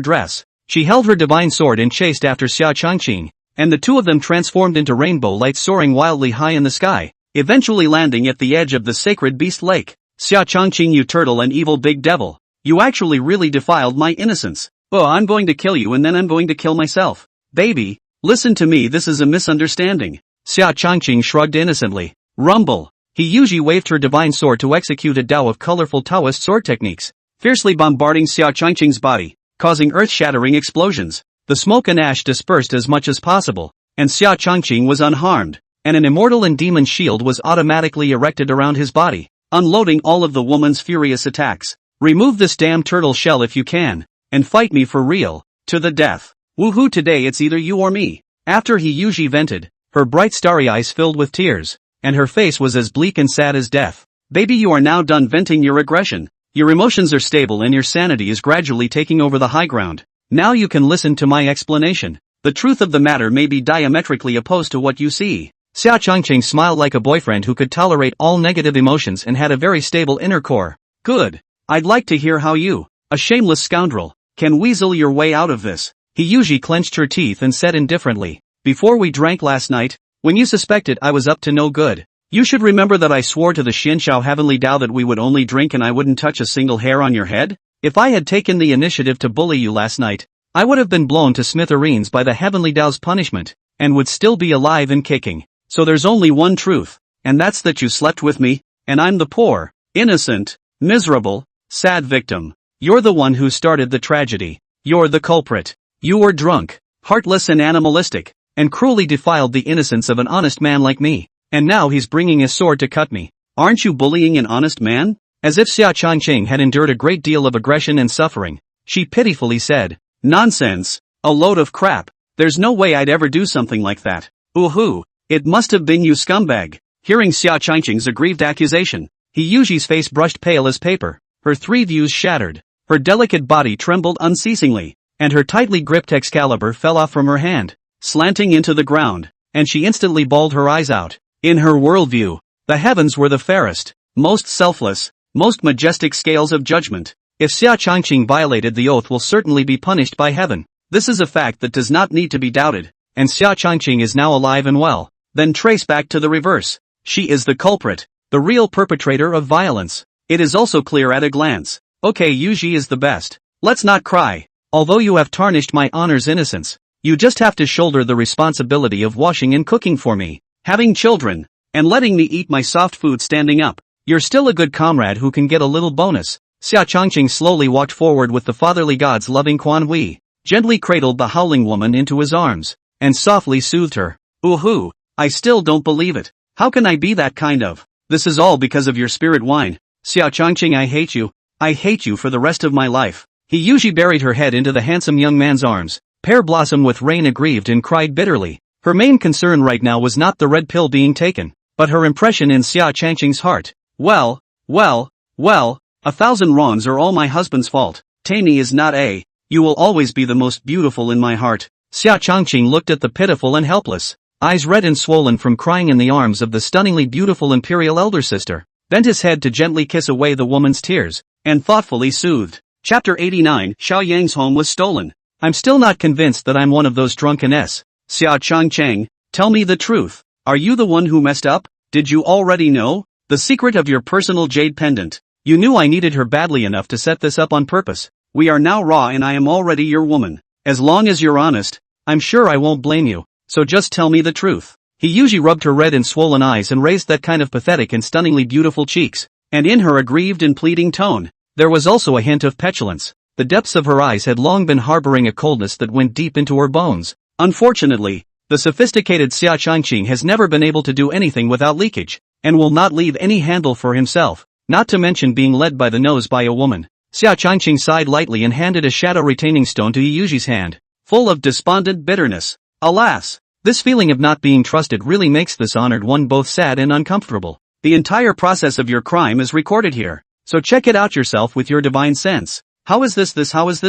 dress, she held her divine sword and chased after Xia Changqing, and the two of them transformed into rainbow lights soaring wildly high in the sky, eventually landing at the edge of the sacred beast lake. Xia Changqing, you turtle and evil big devil. You actually really defiled my innocence. Oh, I'm going to kill you and then I'm going to kill myself. Baby, listen to me, this is a misunderstanding. Xia Changqing shrugged innocently. Rumble. He usually waved her divine sword to execute a Tao of colorful Taoist sword techniques, fiercely bombarding Xia Changqing's body, causing earth-shattering explosions. The smoke and ash dispersed as much as possible, and Xia Changqing was unharmed, and an immortal and demon shield was automatically erected around his body, unloading all of the woman's furious attacks. Remove this damn turtle shell if you can, and fight me for real, to the death. Woohoo, today it's either you or me. After he usually vented, her bright starry eyes filled with tears, and her face was as bleak and sad as death. Baby, you are now done venting your aggression. Your emotions are stable and your sanity is gradually taking over the high ground. Now you can listen to my explanation. The truth of the matter may be diametrically opposed to what you see. Xia Changqing smiled like a boyfriend who could tolerate all negative emotions and had a very stable inner core. Good. I'd like to hear how you, a shameless scoundrel, can weasel your way out of this. He usually clenched her teeth and said indifferently, before we drank last night, when you suspected I was up to no good, you should remember that I swore to the Xianxiao heavenly Tao that we would only drink and I wouldn't touch a single hair on your head? If I had taken the initiative to bully you last night, I would have been blown to smithereens by the heavenly Tao's punishment, and would still be alive and kicking. So there's only one truth, and that's that you slept with me, and I'm the poor, innocent, miserable, sad victim. You're the one who started the tragedy. You're the culprit. You were drunk, heartless and animalistic, and cruelly defiled the innocence of an honest man like me. And now he's bringing his sword to cut me. Aren't you bullying an honest man? As if Xia Changqing had endured a great deal of aggression and suffering, she pitifully said, nonsense, a load of crap. There's no way I'd ever do something like that. Ooh, it must have been you scumbag. Hearing Xia Changqing's aggrieved accusation, He Yuji's face brushed pale as paper, her three views shattered, her delicate body trembled unceasingly, and her tightly gripped Excalibur fell off from her hand, slanting into the ground, and she instantly bawled her eyes out. In her worldview, the heavens were the fairest, most selfless, most majestic scales of judgment. If Xia Changqing violated the oath will certainly be punished by heaven. This is a fact that does not need to be doubted, and Xia Changqing is now alive and well. Then trace back to the reverse. She is the culprit, the real perpetrator of violence. It is also clear at a glance. Okay, Yuji is the best. Let's not cry. Although you have tarnished my honor's innocence, you just have to shoulder the responsibility of washing and cooking for me, having children, and letting me eat my soft food standing up. You're still a good comrade who can get a little bonus. Xia Changqing slowly walked forward with the fatherly god's loving Quan Hui, gently cradled the howling woman into his arms, and softly soothed her. Ooh, I still don't believe it. How can I be that kind of? This is all because of your spirit wine. Xia Changqing, I hate you. I hate you for the rest of my life. He Yuji buried her head into the handsome young man's arms. Pear Blossom with Rain aggrieved and cried bitterly. Her main concern right now was not the red pill being taken, but her impression in Xia Changqing's heart. Well, 1,000 wrongs are all my husband's fault. Tammy is not a You will always be the most beautiful in my heart. Xia Changqing looked at the pitiful and helpless, eyes red and swollen from crying in the arms of the stunningly beautiful imperial elder sister, bent his head to gently kiss away the woman's tears, and thoughtfully soothed. Chapter 89. Xiao Yang's home was stolen. I'm still not convinced that I'm one of those drunken s. Xia Changqing, tell me the truth. Are you the one who messed up? Did you already know the secret of your personal jade pendant? You knew I needed her badly enough to set this up on purpose. We are now raw and I am already your woman. As long as you're honest, I'm sure I won't blame you. So just tell me the truth. He usually rubbed her red and swollen eyes and raised that kind of pathetic and stunningly beautiful cheeks, and in her aggrieved and pleading tone, there was also a hint of petulance. The depths of her eyes had long been harboring a coldness that went deep into her bones. Unfortunately, the sophisticated Xia Changqing has never been able to do anything without leakage, and will not leave any handle for himself, not to mention being led by the nose by a woman. Xia Changqing sighed lightly and handed a shadow retaining stone to Yuji's hand, full of despondent bitterness. Alas! This feeling of not being trusted really makes this honored one both sad and uncomfortable. The entire process of your crime is recorded here, so check it out yourself with your divine sense. How is this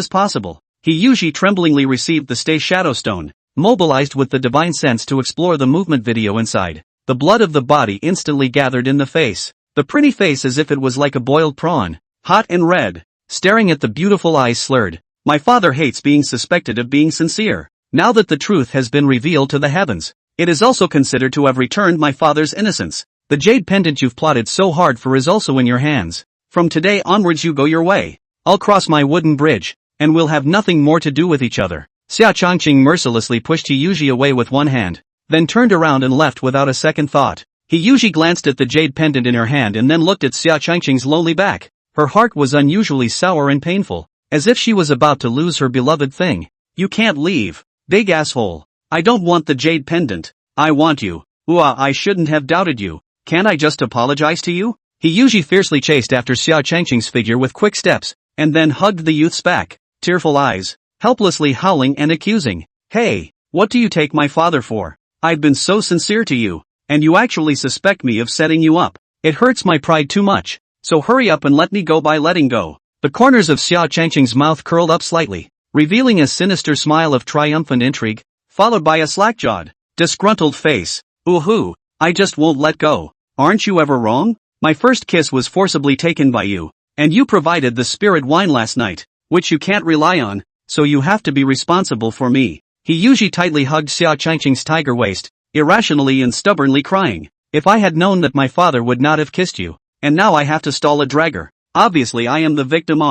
possible? Yuji tremblingly received the stay shadow stone, mobilized with the divine sense to explore the movement video inside. The blood of the body instantly gathered in the face. The pretty face as if it was like a boiled prawn, hot and red, staring at the beautiful eyes slurred. My father hates being suspected of being sincere. Now that the truth has been revealed to the heavens, it is also considered to have returned my father's innocence. The jade pendant you've plotted so hard for is also in your hands. From today onwards you go your way. I'll cross my wooden bridge, and we'll have nothing more to do with each other. Xia Changqing mercilessly pushed Yuji away with one hand, then turned around and left without a second thought. Yuji glanced at the jade pendant in her hand and then looked at Xia Changqing's lonely back. Her heart was unusually sour and painful, as if she was about to lose her beloved thing. You can't leave. Big asshole. I don't want the jade pendant. I want you. I shouldn't have doubted you. Can't I just apologize to you? Yuji fiercely chased after Xia Changqing's figure with quick steps, and then hugged the youth's back, tearful eyes, helplessly howling and accusing. Hey, what do you take my father for? I've been so sincere to you, and you actually suspect me of setting you up. It hurts my pride too much, so hurry up and let me go by letting go. The corners of Xia Changqing's mouth curled up slightly, revealing a sinister smile of triumphant intrigue, followed by a slack-jawed, disgruntled face. Ooh, I just won't let go. Aren't you ever wrong? My first kiss was forcibly taken by you, and you provided the spirit wine last night, which you can't rely on, so you have to be responsible for me. Yuji tightly hugged Xia Changqing's tiger waist, irrationally and stubbornly crying. If I had known that my father would not have kissed you, and now I have to stall a dragger. Obviously I am the victim.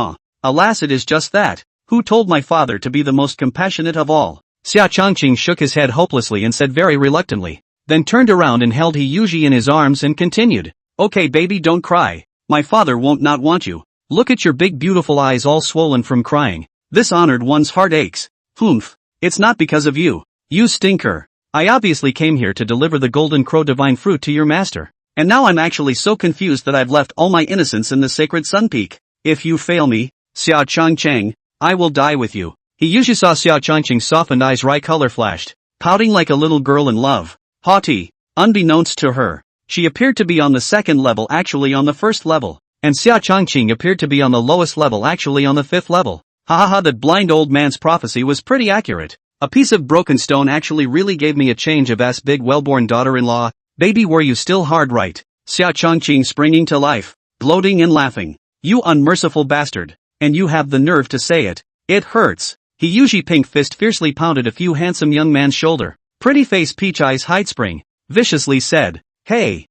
Alas, it is just that. Who told my father to be the most compassionate of all? Xia Changqing shook his head hopelessly and said very reluctantly, then turned around and held Yuji in his arms and continued. Okay baby, don't cry. My father won't not want you. Look at your big beautiful eyes all swollen from crying. This honored one's heart aches. Humph. It's not because of you. You stinker. I obviously came here to deliver the golden crow divine fruit to your master. And now I'm actually so confused that I've left all my innocence in the sacred sun peak. If you fail me, Xia Changqing, I will die with you. Yuji saw Xia Changqing's softened eyes rye color flashed, pouting like a little girl in love. Haughty. Unbeknownst to her, she appeared to be on the second level actually on the first level, and Xia Changqing appeared to be on the lowest level actually on the fifth level. That blind old man's prophecy was pretty accurate. A piece of broken stone actually really gave me a change of ass big well-born daughter-in-law. Baby, were you still hard right? Xia Changqing springing to life, gloating and laughing. You unmerciful bastard. And you have the nerve to say it. It hurts. Yuji pink fist fiercely pounded a few handsome young man's shoulder. Pretty face peach eyes hide spring, viciously said. Hey,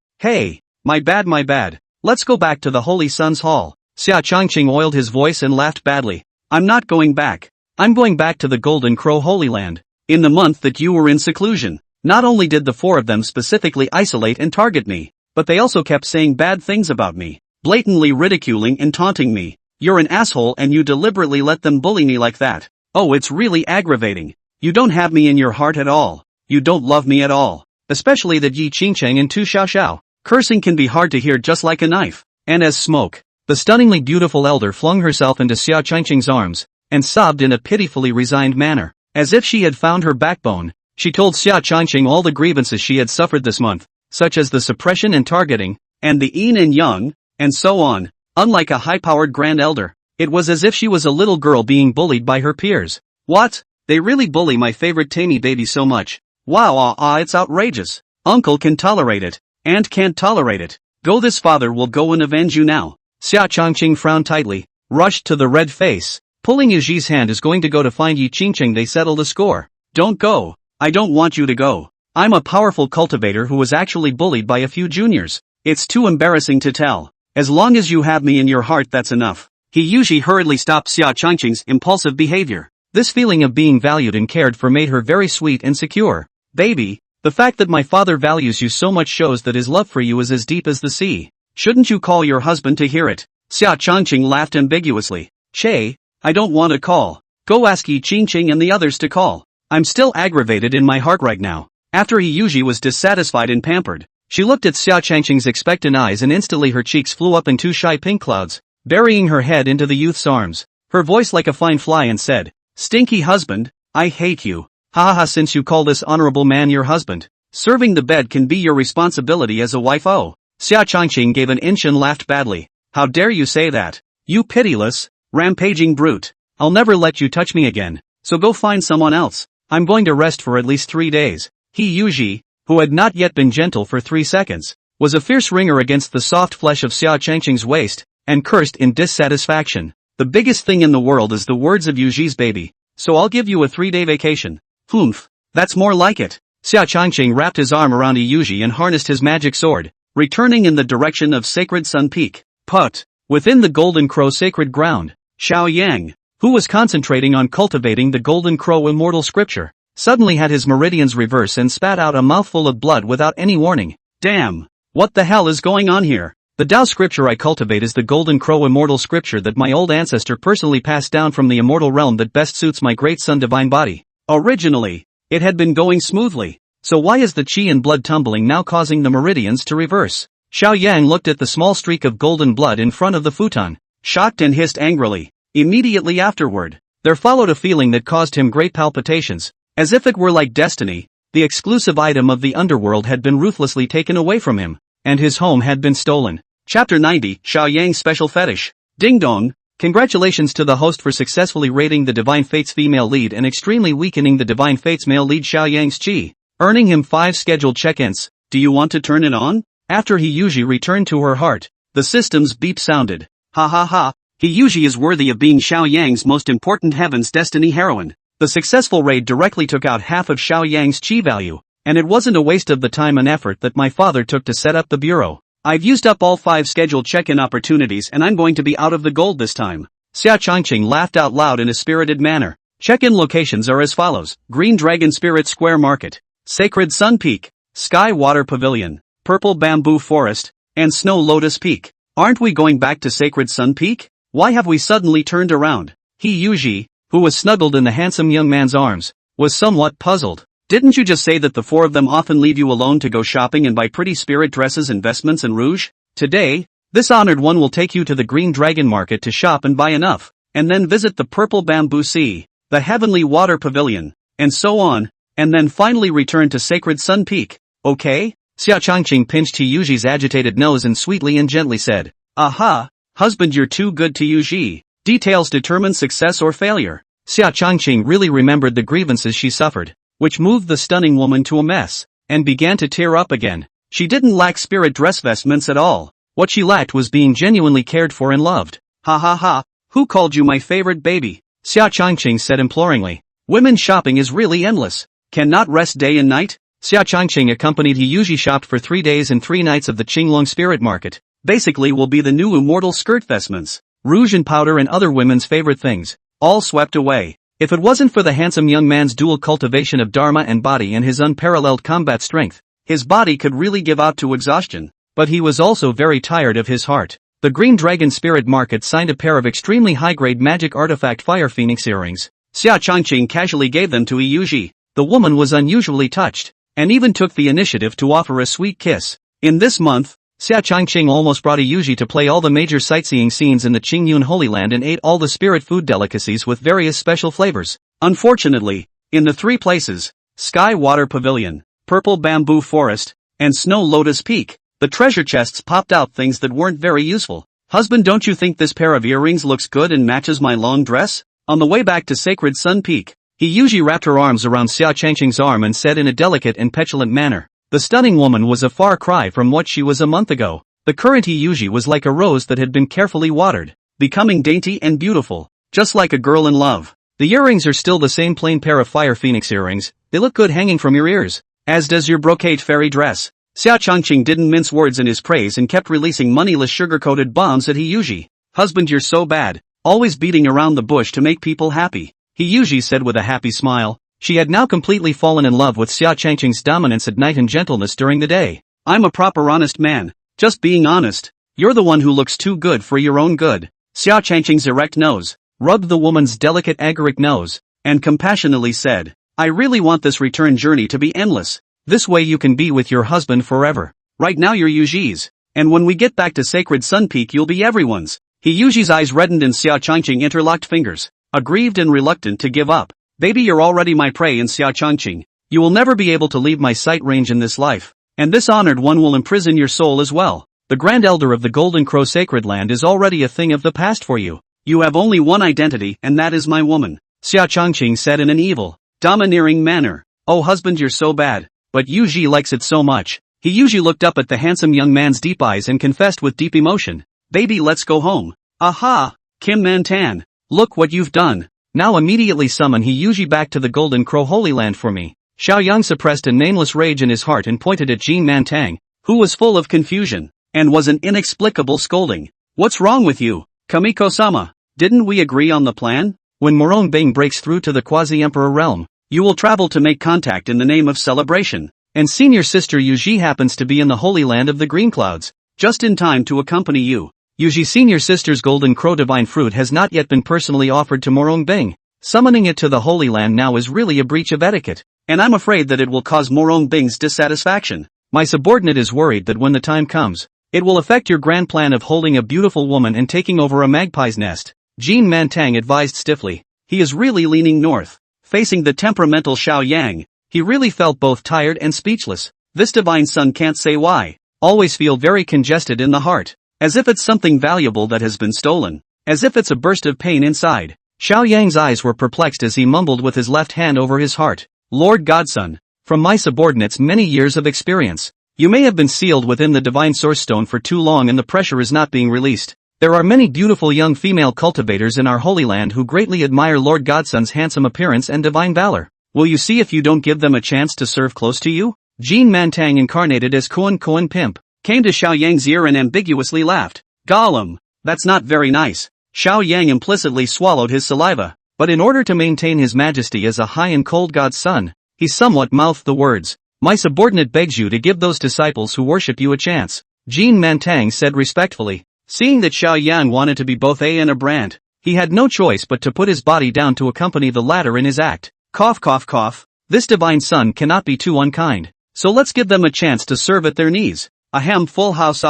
my bad. Let's go back to the Holy Sun's Hall. Xia Changqing oiled his voice and laughed badly. I'm not going back. I'm going back to the Golden Crow Holy Land. In the month that you were in seclusion, not only did the four of them specifically isolate and target me, but they also kept saying bad things about me, blatantly ridiculing and taunting me. You're an asshole and you deliberately let them bully me like that. Oh, it's really aggravating. You don't have me in your heart at all. You don't love me at all. Especially that Yi Qingcheng and Tu Xiao. Cursing can be hard to hear just like a knife. And as smoke, the stunningly beautiful elder flung herself into Xia Changqing's arms, and sobbed in a pitifully resigned manner. As if she had found her backbone, she told Xia Changqing all the grievances she had suffered this month, such as the suppression and targeting, and the yin and yang, and so on. Unlike a high-powered grand elder, It was as if she was a little girl being bullied by her peers. What? They really bully my favorite tamey baby so much. Wow, it's outrageous. Uncle can tolerate it. Aunt can't tolerate it. Go, this father will go and avenge you now. Xia Changqing frowned tightly, rushed to the red face. Pulling Yuji's hand is going to go to find Yi Qingqing. They settled a score. Don't go. I don't want you to go. I'm a powerful cultivator who was actually bullied by a few juniors. It's too embarrassing to tell. As long as you have me in your heart, that's enough. Yuji hurriedly stopped Xia Changqing's impulsive behavior. This feeling of being valued and cared for made her very sweet and secure. Baby, the fact that my father values you so much shows that his love for you is as deep as the sea. Shouldn't you call your husband to hear it? Xia Changqing laughed ambiguously. Che, I don't want to call. Go ask Yi Qingqing and the others to call. I'm still aggravated in my heart right now. After Yuji was dissatisfied and pampered, she looked at Xia Changqing's expectant eyes and instantly her cheeks flew up in two shy pink clouds, burying her head into the youth's arms, her voice like a fine fly, and said, Stinky husband, I hate you. Ha ha ha, since you call this honorable man your husband, serving the bed can be your responsibility as a wife. Oh. Xia Changqing gave an inch and laughed badly. How dare you say that? You pitiless, rampaging brute. I'll never let you touch me again, so go find someone else. I'm going to rest for at least 3 days. Yuji, who had not yet been gentle for 3 seconds, was a fierce ringer against the soft flesh of Xia Changqing's waist, and cursed in dissatisfaction. The biggest thing in the world is the words of Yuji's baby, so I'll give you a 3-day vacation. Humph, that's more like it. Xia Changqing wrapped his arm around Yuji and harnessed his magic sword, returning in the direction of Sacred Sun Peak. Put. Within the Golden Crow sacred ground, Xiao Yang, who was concentrating on cultivating the Golden Crow immortal scripture, suddenly had his meridians reverse and spat out a mouthful of blood without any warning. Damn! What the hell is going on here? The Tao scripture I cultivate is the Golden Crow immortal scripture that my old ancestor personally passed down from the immortal realm that best suits my great son divine body. Originally, it had been going smoothly, so why is the chi and blood tumbling now causing the meridians to reverse? Xiao Yang looked at the small streak of golden blood in front of the futon, shocked and hissed angrily. Immediately afterward, there followed a feeling that caused him great palpitations, as if it were like destiny. The exclusive item of the underworld had been ruthlessly taken away from him, and his home had been stolen. Chapter 90, Xiao Yang's Special Fetish. Ding dong! Congratulations to the host for successfully raiding the Divine Fate's female lead and extremely weakening the Divine Fate's male lead Xiao Yang's chi, earning him 5 scheduled check-ins. Do you want to turn it on? After Yuji returned to her heart, the system's beep sounded. Ha ha ha, Yuji is worthy of being Xiao Yang's most important Heaven's Destiny heroine. The successful raid directly took out half of Xiao Yang's chi value, and it wasn't a waste of the time and effort that my father took to set up the bureau. I've used up all 5 scheduled check-in opportunities and I'm going to be out of the gold this time. Xia Changqing laughed out loud in a spirited manner. Check-in locations are as follows: Green Dragon Spirit Square Market, Sacred Sun Peak, Sky Water Pavilion, Purple Bamboo Forest, and Snow Lotus Peak. Aren't we going back to Sacred Sun Peak? Why have we suddenly turned around? Yuji, who was snuggled in the handsome young man's arms, was somewhat puzzled. Didn't you just say that the 4 of them often leave you alone to go shopping and buy pretty spirit dresses and vestments and rouge? Today, this honored one will take you to the Green Dragon Market to shop and buy enough, and then visit the Purple Bamboo Sea, the Heavenly Water Pavilion, and so on, and then finally return to Sacred Sun Peak. Okay? Xia Changqing pinched Yuji's agitated nose and sweetly and gently said, Aha, husband, you're too good to Yuji. Details determine success or failure. Xia Changqing really remembered the grievances she suffered, which moved the stunning woman to a mess, and began to tear up again. She didn't lack spirit dress vestments at all. What she lacked was being genuinely cared for and loved. Ha ha ha, who called you my favorite baby? Xia Changqing said imploringly. Women shopping is really endless. Cannot rest day and night? Xia Changqing accompanied Yuji shopped for 3 days and 3 nights of the Qinglong Spirit Market. Basically will be the new immortal skirt vestments, rouge and powder and other women's favorite things, all swept away. If it wasn't for the handsome young man's dual cultivation of dharma and body and his unparalleled combat strength, his body could really give out to exhaustion. But he was also very tired of his heart. The Green Dragon Spirit Market signed a pair of extremely high-grade magic artifact fire phoenix earrings. Xia Changqing casually gave them to Yuji. The woman was unusually touched, and even took the initiative to offer a sweet kiss. In this month, Xia Changqing almost brought Yuji to play all the major sightseeing scenes in the Qingyun Holy Land and ate all the spirit food delicacies with various special flavors. Unfortunately, in the 3 places, Sky Water Pavilion, Purple Bamboo Forest, and Snow Lotus Peak, the treasure chests popped out things that weren't very useful. Husband, don't you think this pair of earrings looks good and matches my long dress? On the way back to Sacred Sun Peak, He wrapped her arms around Xia Changqing's arm and said in a delicate and petulant manner. The stunning woman was a far cry from what she was a month ago. The current He was like a rose that had been carefully watered, becoming dainty and beautiful, just like a girl in love. The earrings are still the same plain pair of fire phoenix earrings. They look good hanging from your ears, as does your brocade fairy dress. Xia Changqing didn't mince words in his praise and kept releasing moneyless sugar-coated bombs at He. Husband, you're so bad, always beating around the bush to make people happy, He said with a happy smile. She had now completely fallen in love with Xia Changqing's dominance at night and gentleness during the day. I'm a proper honest man, just being honest. You're the one who looks too good for your own good. Xia Changqing's erect nose rubbed the woman's delicate agaric nose, and compassionately said, I really want this return journey to be endless. This way you can be with your husband forever. Right now you're Yuji's, and when we get back to Sacred Sun Peak you'll be everyone's. Yuji's eyes reddened and Xia Changqing interlocked fingers, aggrieved and reluctant to give up. Baby, you're already my prey in Xia Changqing. You will never be able to leave my sight range in this life, and this honored one will imprison your soul as well. The Grand Elder of the Golden Crow Sacred Land is already a thing of the past for you. You have only one identity and that is my woman, Xia Changqing said in an evil, domineering manner. Oh husband, you're so bad. But Yuji likes it so much. He looked up at the handsome young man's deep eyes and confessed with deep emotion. Baby, let's go home. Aha! Kim Man-tan. Look what you've done. Now immediately summon Yuji back to the Golden Crow Holy Land for me. Xiaoyang suppressed a nameless rage in his heart and pointed at Jean Man-tang, who was full of confusion, and was an inexplicable scolding. What's wrong with you, Kamiko-sama? Didn't we agree on the plan? When Murong Bing breaks through to the Quasi-Emperor realm, you will travel to make contact in the name of celebration, and senior sister Yuji happens to be in the Holy Land of the Green Clouds, just in time to accompany you. Yuji senior sister's Golden Crow Divine Fruit has not yet been personally offered to Murong Bing. Summoning it to the Holy Land now is really a breach of etiquette, and I'm afraid that it will cause Murong Bing's dissatisfaction. My subordinate is worried that when the time comes, it will affect your grand plan of holding a beautiful woman and taking over a magpie's nest, Jean Man-tang advised stiffly. He is really leaning north. Facing the temperamental Xiaoyang, he really felt both tired and speechless. This divine son can't say why. Always feel very congested in the heart. As if it's something valuable that has been stolen. As if it's a burst of pain inside. Xiaoyang's eyes were perplexed as he mumbled with his left hand over his heart. Lord Godson, from my subordinate's many years of experience, you may have been sealed within the divine source stone for too long and the pressure is not being released. There are many beautiful young female cultivators in our Holy Land who greatly admire Lord Godson's handsome appearance and divine valor. Will you see if you don't give them a chance to serve close to you? Jean Man-tang, incarnated as Koan Pimp, came to Xiaoyang's ear and ambiguously laughed. Gollum, that's not very nice. Xiaoyang implicitly swallowed his saliva, but in order to maintain his majesty as a high and cold god's son, he somewhat mouthed the words. My subordinate begs you to give those disciples who worship you a chance, Jean Man-tang said respectfully. Seeing that Xiaoyang wanted to be both a and a brand, he had no choice but to put his body down to accompany the latter in his act. Cough cough cough, this divine son cannot be too unkind, so let's give them a chance to serve at their knees. Ahem, full house.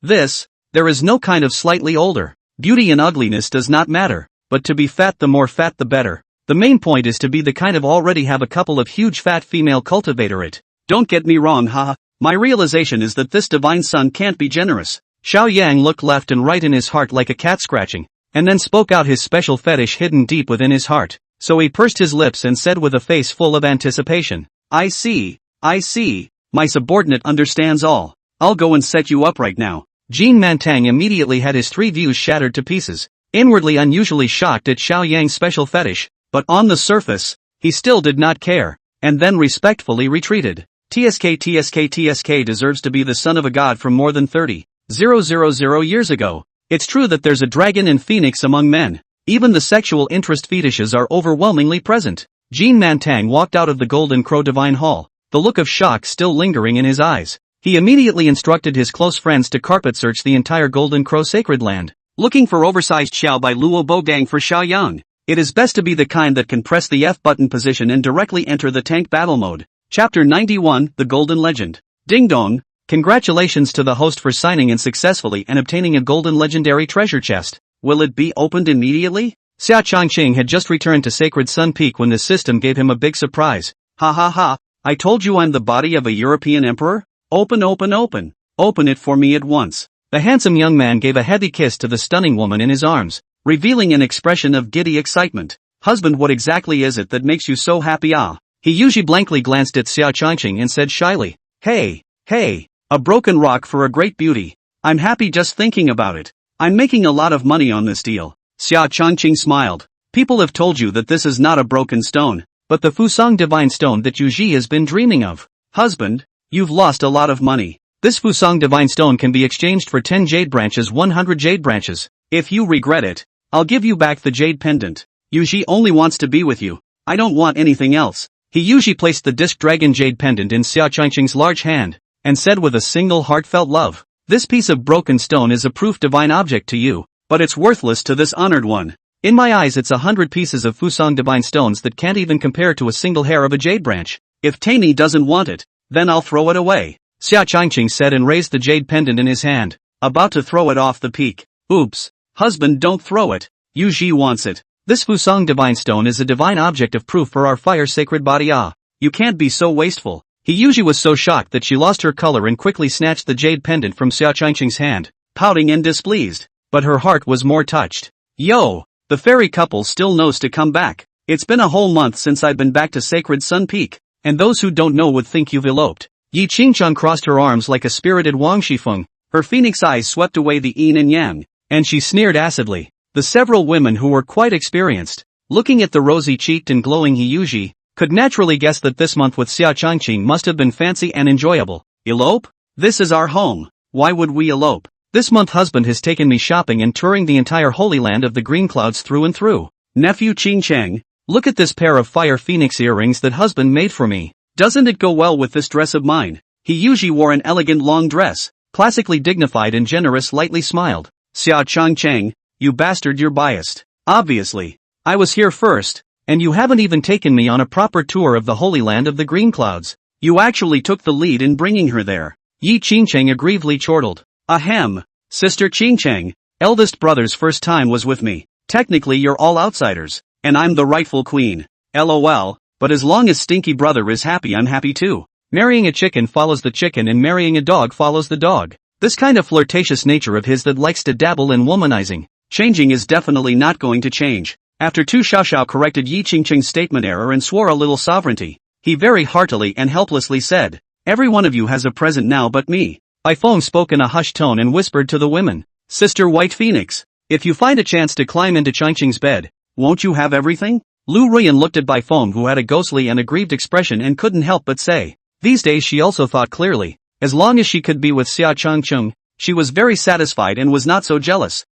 There is no kind of slightly older. Beauty and ugliness does not matter, but to be fat, the more fat the better. The main point is to be the kind of already have a couple of huge fat female cultivator it. Don't get me wrong, haha. My realization is that this divine son can't be generous. Xiaoyang looked left and right in his heart like a cat scratching, and then spoke out his special fetish hidden deep within his heart. So he pursed his lips and said with a face full of anticipation, I see. My subordinate understands all. I'll go and set you up right now. Jean Man-tang immediately had his three views shattered to pieces, inwardly unusually shocked at Xiaoyang's special fetish, but on the surface, he still did not care, and then respectfully retreated. TSK deserves to be the son of a god from more than 30,000 years ago. It's true that there's a dragon and phoenix among men. Even the sexual interest fetishes are overwhelmingly present. Jean Man-tang walked out of the Golden Crow Divine Hall, the look of shock still lingering in his eyes. He immediately instructed his close friends to carpet search the entire Golden Crow Sacred Land, looking for oversized xiao by Luo Bogang for Xiaoyang. It is best to be the kind that can press the F button position and directly enter the tank battle mode. Chapter 91, The Golden Legend. Ding dong. Congratulations to the host for signing in successfully and obtaining a golden legendary treasure chest. Will it be opened immediately? Xia Changqing had just returned to Sacred Sun Peak when the system gave him a big surprise. Ha ha ha, I told you I'm the body of a European emperor? Open it for me at once. The handsome young man gave a heavy kiss to the stunning woman in his arms, revealing an expression of giddy excitement. Husband, what exactly is it that makes you so happy? He usually blankly glanced at Xia Changqing and said shyly, Hey, a broken rock for a great beauty. I'm happy just thinking about it. I'm making a lot of money on this deal. Xia Changqing smiled. People have told you that this is not a broken stone, but the Fusang divine stone that Yu Ji has been dreaming of. Husband, you've lost a lot of money. This Fusang divine stone can be exchanged for 10 jade branches, 100 jade branches. If you regret it, I'll give you back the jade pendant. Yu Ji only wants to be with you. I don't want anything else. He usually placed the disc dragon jade pendant in Xia Changqing's large hand, and said with a single heartfelt love, This piece of broken stone is a proof divine object to you, but it's worthless to this honored one. In my eyes it's 100 pieces of Fusang divine stones that can't even compare to a single hair of a jade branch. If Taini doesn't want it, then I'll throw it away. Xia Changqing said and raised the jade pendant in his hand, about to throw it off the peak. Oops. Husband, don't throw it. Yu Ji wants it. This Fusang divine stone is a divine object of proof for our fire sacred body. You can't be so wasteful. He usually was so shocked that she lost her color and quickly snatched the jade pendant from Xia Changqing's hand, pouting and displeased. But her heart was more touched. Yo! The fairy couple still knows to come back. It's been a whole month since I've been back to Sacred Sun Peak, and those who don't know would think you've eloped. Yi Qingchang crossed her arms like a spirited Wang Shifeng. Her phoenix eyes swept away the yin and yang, and she sneered acidly. The several women who were quite experienced, looking at the rosy-cheeked and glowing He Yuji, could naturally guess that this month with Xia Changqing must have been fancy and enjoyable. Elope? This is our home. Why would we elope? This month husband has taken me shopping and touring the entire Holy Land of the Green Clouds through and through. Nephew Qingcheng, look at this pair of fire phoenix earrings that husband made for me. Doesn't it go well with this dress of mine? He usually wore an elegant long dress, classically dignified and generous, lightly smiled. Xia Changcheng, you bastard, you're biased. Obviously. I was here first, and you haven't even taken me on a proper tour of the Holy Land of the Green Clouds. You actually took the lead in bringing her there. Yi Qingcheng aggrievedly chortled. Ahem. Sister Qingcheng, eldest brother's first time was with me. Technically you're all outsiders, and I'm the rightful queen. LOL, but as long as stinky brother is happy, I'm happy too. Marrying a chicken follows the chicken and marrying a dog follows the dog. This kind of flirtatious nature of his that likes to dabble in womanizing, changing is definitely not going to change. After Tu Xiaoxiao corrected Yi Qingcheng's statement error and swore a little sovereignty, he very heartily and helplessly said, Every one of you has a present now but me. Bai Feng spoke in a hushed tone and whispered to the women, Sister White Phoenix, if you find a chance to climb into Changqing's bed, won't you have everything? Lu Ruyan looked at Bai Feng, who had a ghostly and aggrieved expression, and couldn't help but say, these days she also thought clearly. As long as she could be with Xia Changqing, she was very satisfied and was not so jealous.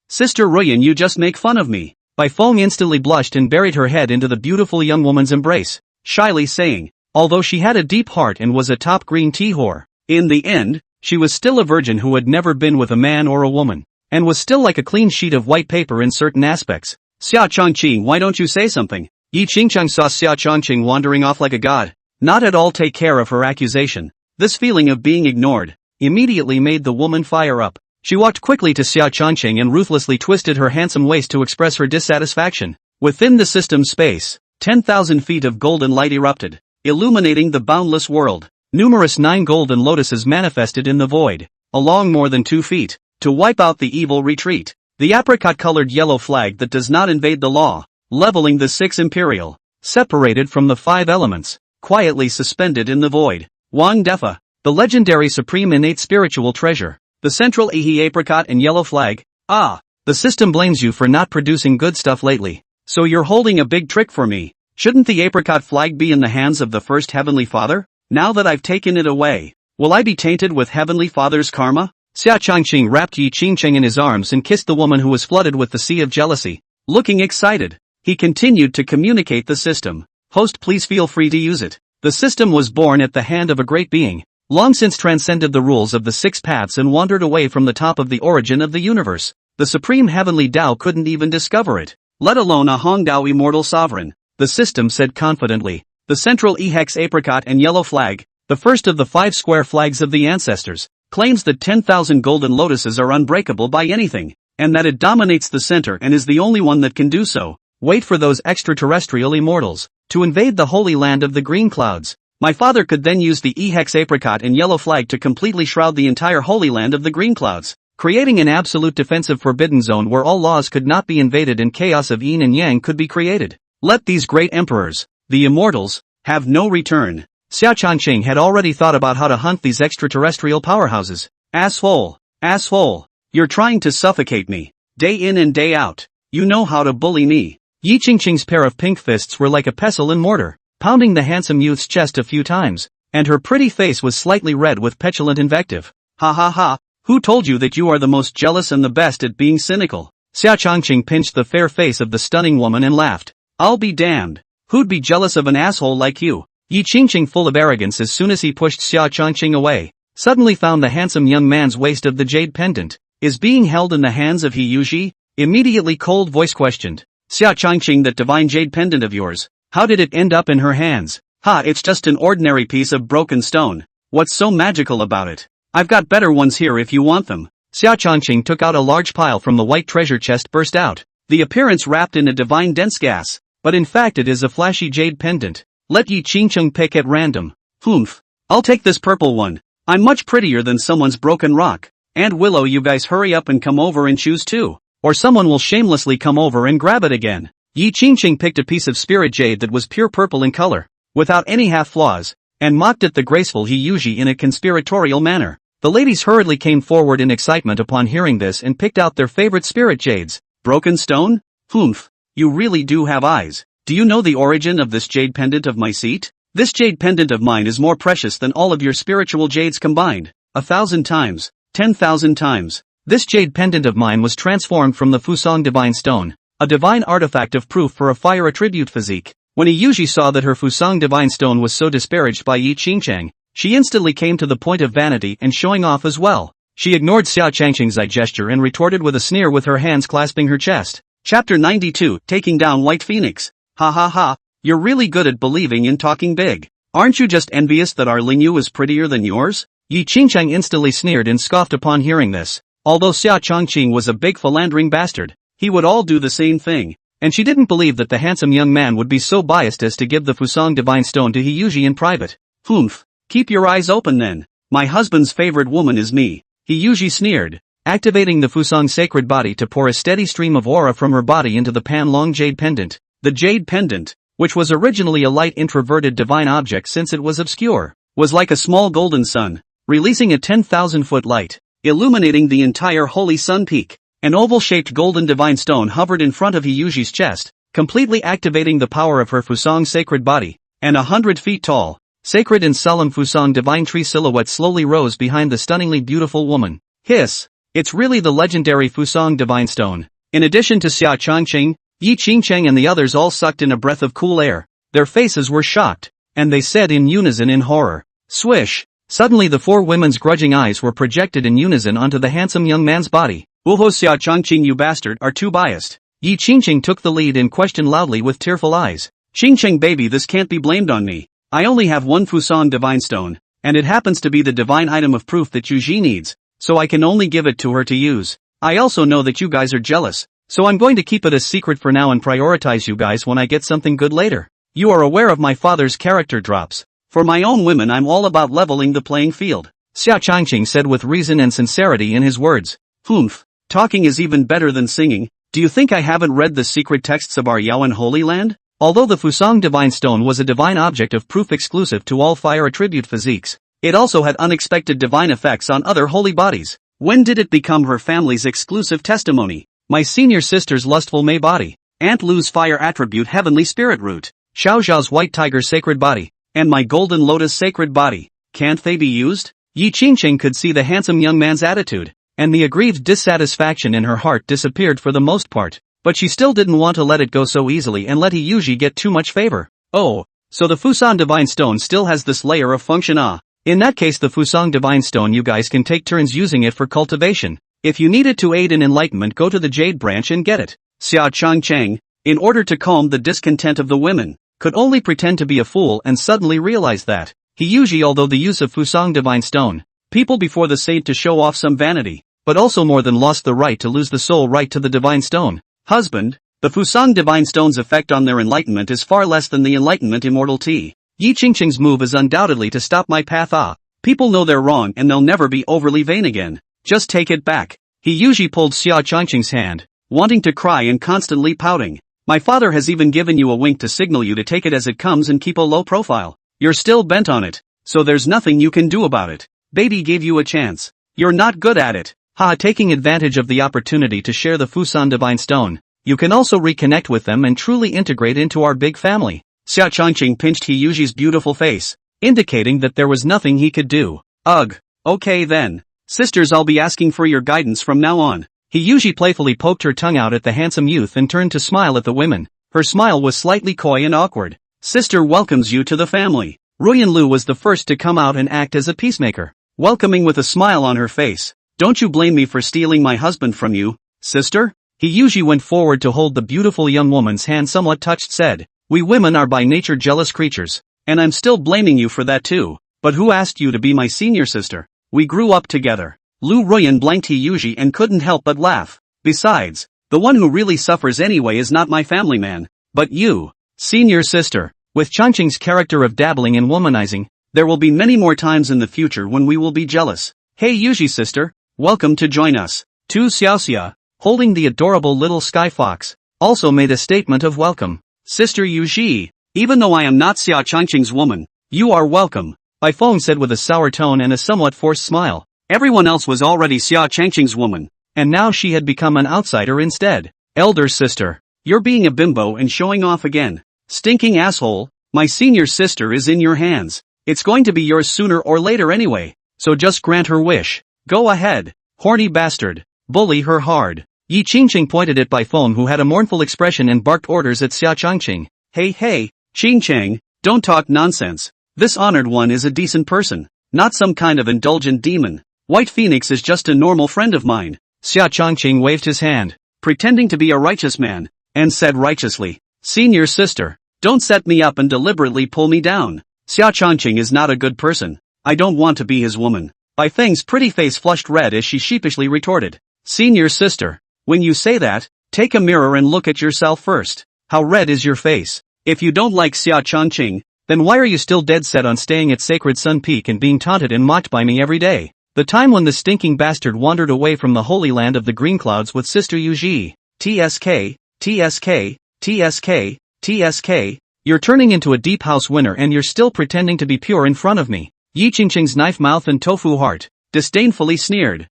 Sister Ruyan, you just make fun of me. Bai Feng instantly blushed and buried her head into the beautiful young woman's embrace, shyly saying, although she had a deep heart and was a top green tea whore, in the end, she was still a virgin who had never been with a man or a woman, and was still like a clean sheet of white paper in certain aspects. Xia Changqing, why don't you say something? Yi Qingchang saw Xia Changqing wandering off like a god, not at all take care of her accusation. This feeling of being ignored immediately made the woman fire up. She walked quickly to Xia Changqing and ruthlessly twisted her handsome waist to express her dissatisfaction. Within the system space, 10,000 feet of golden light erupted, illuminating the boundless world. Numerous 9 golden lotuses manifested in the void, along more than 2 feet, to wipe out the evil retreat. The apricot-colored yellow flag that does not invade the law, leveling the 6 imperial, separated from the 5 elements, quietly suspended in the void. Wang Defa, the legendary supreme innate spiritual treasure, the central Ehe apricot and yellow flag. The system blames you for not producing good stuff lately, so you're holding a big trick for me. Shouldn't the apricot flag be in the hands of the first Heavenly Father? Now that I've taken it away, will I be tainted with Heavenly Father's karma? Xia Changqing wrapped Yi Qingcheng in his arms and kissed the woman who was flooded with the sea of jealousy. Looking excited, he continued to communicate the system. Host, please feel free to use it. The system was born at the hand of a great being, long since transcended the rules of the 6 paths and wandered away from the top of the origin of the universe. The supreme heavenly Tao couldn't even discover it, let alone a Hongdao immortal sovereign. The system said confidently, the central Ehex apricot and yellow flag, the first of the 5 square flags of the ancestors, claims that 10,000 golden lotuses are unbreakable by anything, and that it dominates the center and is the only one that can do so. Wait for those extraterrestrial immortals to invade the holy land of the green clouds. My father could then use the E-hex apricot and yellow flag to completely shroud the entire Holy Land of the green clouds, creating an absolute defensive forbidden zone where all laws could not be invaded and chaos of yin and yang could be created. Let these great emperors, the immortals, have no return. Xia Changqing had already thought about how to hunt these extraterrestrial powerhouses. Asshole. Asshole. You're trying to suffocate me. Day in and day out. You know how to bully me. Yi Qingqing's pair of pink fists were like a pestle and mortar, pounding the handsome youth's chest a few times, and her pretty face was slightly red with petulant invective. Ha ha ha. Who told you that you are the most jealous and the best at being cynical? Xia Changqing pinched the fair face of the stunning woman and laughed. I'll be damned. Who'd be jealous of an asshole like you? Yi Qingqing, full of arrogance as soon as he pushed Xia Changqing away, suddenly found the handsome young man's waist of the jade pendant, is being held in the hands of He Yuji? Immediately cold voice questioned. Xia Changqing, that divine jade pendant of yours, how did it end up in her hands? Ha, it's just an ordinary piece of broken stone. What's so magical about it? I've got better ones here if you want them. Xia Changqing took out a large pile from the white treasure chest, burst out, the appearance wrapped in a divine dense gas, but in fact it is a flashy jade pendant. Let Yi Qingqing pick at random. Humph. I'll take this purple one. I'm much prettier than someone's broken rock. And Willow, you guys hurry up and come over and choose too, or someone will shamelessly come over and grab it again. Yi Qingqing picked a piece of spirit jade that was pure purple in color, without any half flaws, and mocked at the graceful He Yuji in a conspiratorial manner. The ladies hurriedly came forward in excitement upon hearing this and picked out their favorite spirit jades. Broken stone? Humph. You really do have eyes. Do you know the origin of this jade pendant of my seat? This jade pendant of mine is more precious than all of your spiritual jades combined. 1,000 times. 10,000 times. This jade pendant of mine was transformed from the Fusang Divine Stone, a divine artifact of proof for a fire attribute physique. When He Yuji saw that her Fusang Divine Stone was so disparaged by Yi Qingqing, she instantly came to the point of vanity and showing off as well. She ignored Xia Changqing's eye gesture and retorted with a sneer with her hands clasping her chest. Chapter 92, Taking Down White Phoenix. Ha ha ha, you're really good at believing in talking big. Aren't you just envious that our Lingyu is prettier than yours? Yi Qingqing instantly sneered and scoffed upon hearing this. Although Xia Changqing was a big philandering bastard, he would all do the same thing, and she didn't believe that the handsome young man would be so biased as to give the Fusang Divine Stone to He Yuji in private. Humph. Keep your eyes open then. My husband's favorite woman is me. He Yuji sneered, activating the Fusang sacred body to pour a steady stream of aura from her body into the Pan-Long jade pendant. The jade pendant, which was originally a light introverted divine object since it was obscure, was like a small golden sun, releasing a 10,000-foot light, illuminating the entire holy sun peak. An oval-shaped golden divine stone hovered in front of He Yuji's chest, completely activating the power of her Fusang sacred body, and 100 feet tall, sacred and solemn Fusang divine tree silhouette slowly rose behind the stunningly beautiful woman. Hiss! It's really the legendary Fusang divine stone. In addition to Xia Changqing, Yi Qingqing and the others all sucked in a breath of cool air. Their faces were shocked, and they said in unison in horror. Swish! Suddenly the four women's grudging eyes were projected in unison onto the handsome young man's body. Wooho, Xia Changqing, you bastard are too biased. Yi Qingqing took the lead and questioned loudly with tearful eyes. Qingqing baby, this can't be blamed on me. I only have one Fusang divine stone, and it happens to be the divine item of proof that Yuji needs, so I can only give it to her to use. I also know that you guys are jealous, so I'm going to keep it a secret for now and prioritize you guys when I get something good later. You are aware of my father's character drops. For my own women, I'm all about leveling the playing field. Xia Changqing said with reason and sincerity in his words. Humph. Talking is even better than singing. Do you think I haven't read the secret texts of our Yaoan Holy Land? Although the Fusang Divine Stone was a divine object of proof exclusive to all fire attribute physiques, it also had unexpected divine effects on other holy bodies. When did it become her family's exclusive testimony? My senior sister's lustful Mei body, Aunt Lu's fire attribute heavenly spirit root, Xiao Zhao's white tiger sacred body, and my golden lotus sacred body. Can't they be used? Yi Qingqing could see the handsome young man's attitude, and the aggrieved dissatisfaction in her heart disappeared for the most part, but she still didn't want to let it go so easily and let He Yuji get too much favor. Oh, so the Fusang Divine Stone still has this layer of function. In that case the Fusang Divine Stone, you guys can take turns using it for cultivation. If you need it to aid in enlightenment, go to the Jade Branch and get it. Xia Changqing, in order to calm the discontent of the women, could only pretend to be a fool and suddenly realize that He Yuji, although the use of Fusang Divine Stone, people before the saint to show off some vanity, but also more than lost the right to lose the sole right to the Divine Stone. Husband, the Fusang Divine Stone's effect on their enlightenment is far less than the enlightenment immortal tea. Yi Qingqing's move is undoubtedly to stop my path. People know they're wrong and they'll never be overly vain again. Just take it back. He usually pulled Xia Qingqing's hand, wanting to cry and constantly pouting. My father has even given you a wink to signal you to take it as it comes and keep a low profile. You're still bent on it, so there's nothing you can do about it. Baby gave you a chance. You're not good at it. Taking advantage of the opportunity to share the Fusan Divine Stone, you can also reconnect with them and truly integrate into our big family. Xia Qingqing pinched He Yuji's beautiful face, indicating that there was nothing he could do. Ugh. Okay then. Sisters, I'll be asking for your guidance from now on. He Yuji playfully poked her tongue out at the handsome youth and turned to smile at the women. Her smile was slightly coy and awkward. Sister welcomes you to the family. Ruyan Lu was the first to come out and act as a peacemaker, welcoming with a smile on her face. Don't you blame me for stealing my husband from you, sister? He Yuji went forward to hold the beautiful young woman's hand, somewhat touched said, we women are by nature jealous creatures, and I'm still blaming you for that too. But who asked you to be my senior sister? We grew up together. Lu Ruyan blanked He Yuji and couldn't help but laugh. Besides, the one who really suffers anyway is not my family man, but you, senior sister. With Qingqing's character of dabbling in womanizing, there will be many more times in the future when we will be jealous. Hey Yuji sister, welcome to join us. Tu Xiaoxia, holding the adorable little sky fox, also made a statement of welcome. Sister Yuji, even though I am not Xia Qingqing's woman, you are welcome. Bai Feng said with a sour tone and a somewhat forced smile. Everyone else was already Xia Qingqing's woman, and now she had become an outsider instead. Elder sister, you're being a bimbo and showing off again. Stinking asshole, my senior sister is in your hands. It's going to be yours sooner or later anyway, so just grant her wish. Go ahead, horny bastard, bully her hard. Yi Qingqing pointed at Bai Feng, who had a mournful expression, and barked orders at Xia Qingqing. Hey, Qingqing, don't talk nonsense. This honored one is a decent person, not some kind of indulgent demon. White Phoenix is just a normal friend of mine. Xia Qingqing waved his hand, pretending to be a righteous man, and said righteously, senior sister, don't set me up and deliberately pull me down. Xia Qingqing is not a good person. I don't want to be his woman. Bai Feng's pretty face flushed red as she sheepishly retorted. Senior sister, when you say that, take a mirror and look at yourself first. How red is your face? If you don't like Xia Qingqing, then why are you still dead set on staying at Sacred Sun Peak and being taunted and mocked by me every day? The time when the stinking bastard wandered away from the holy land of the green clouds with Sister Yuji. TSK, TSK, TSK, TSK, you're turning into a deep house winner and you're still pretending to be pure in front of me. Yi Qingqing's knife mouth and tofu heart disdainfully sneered.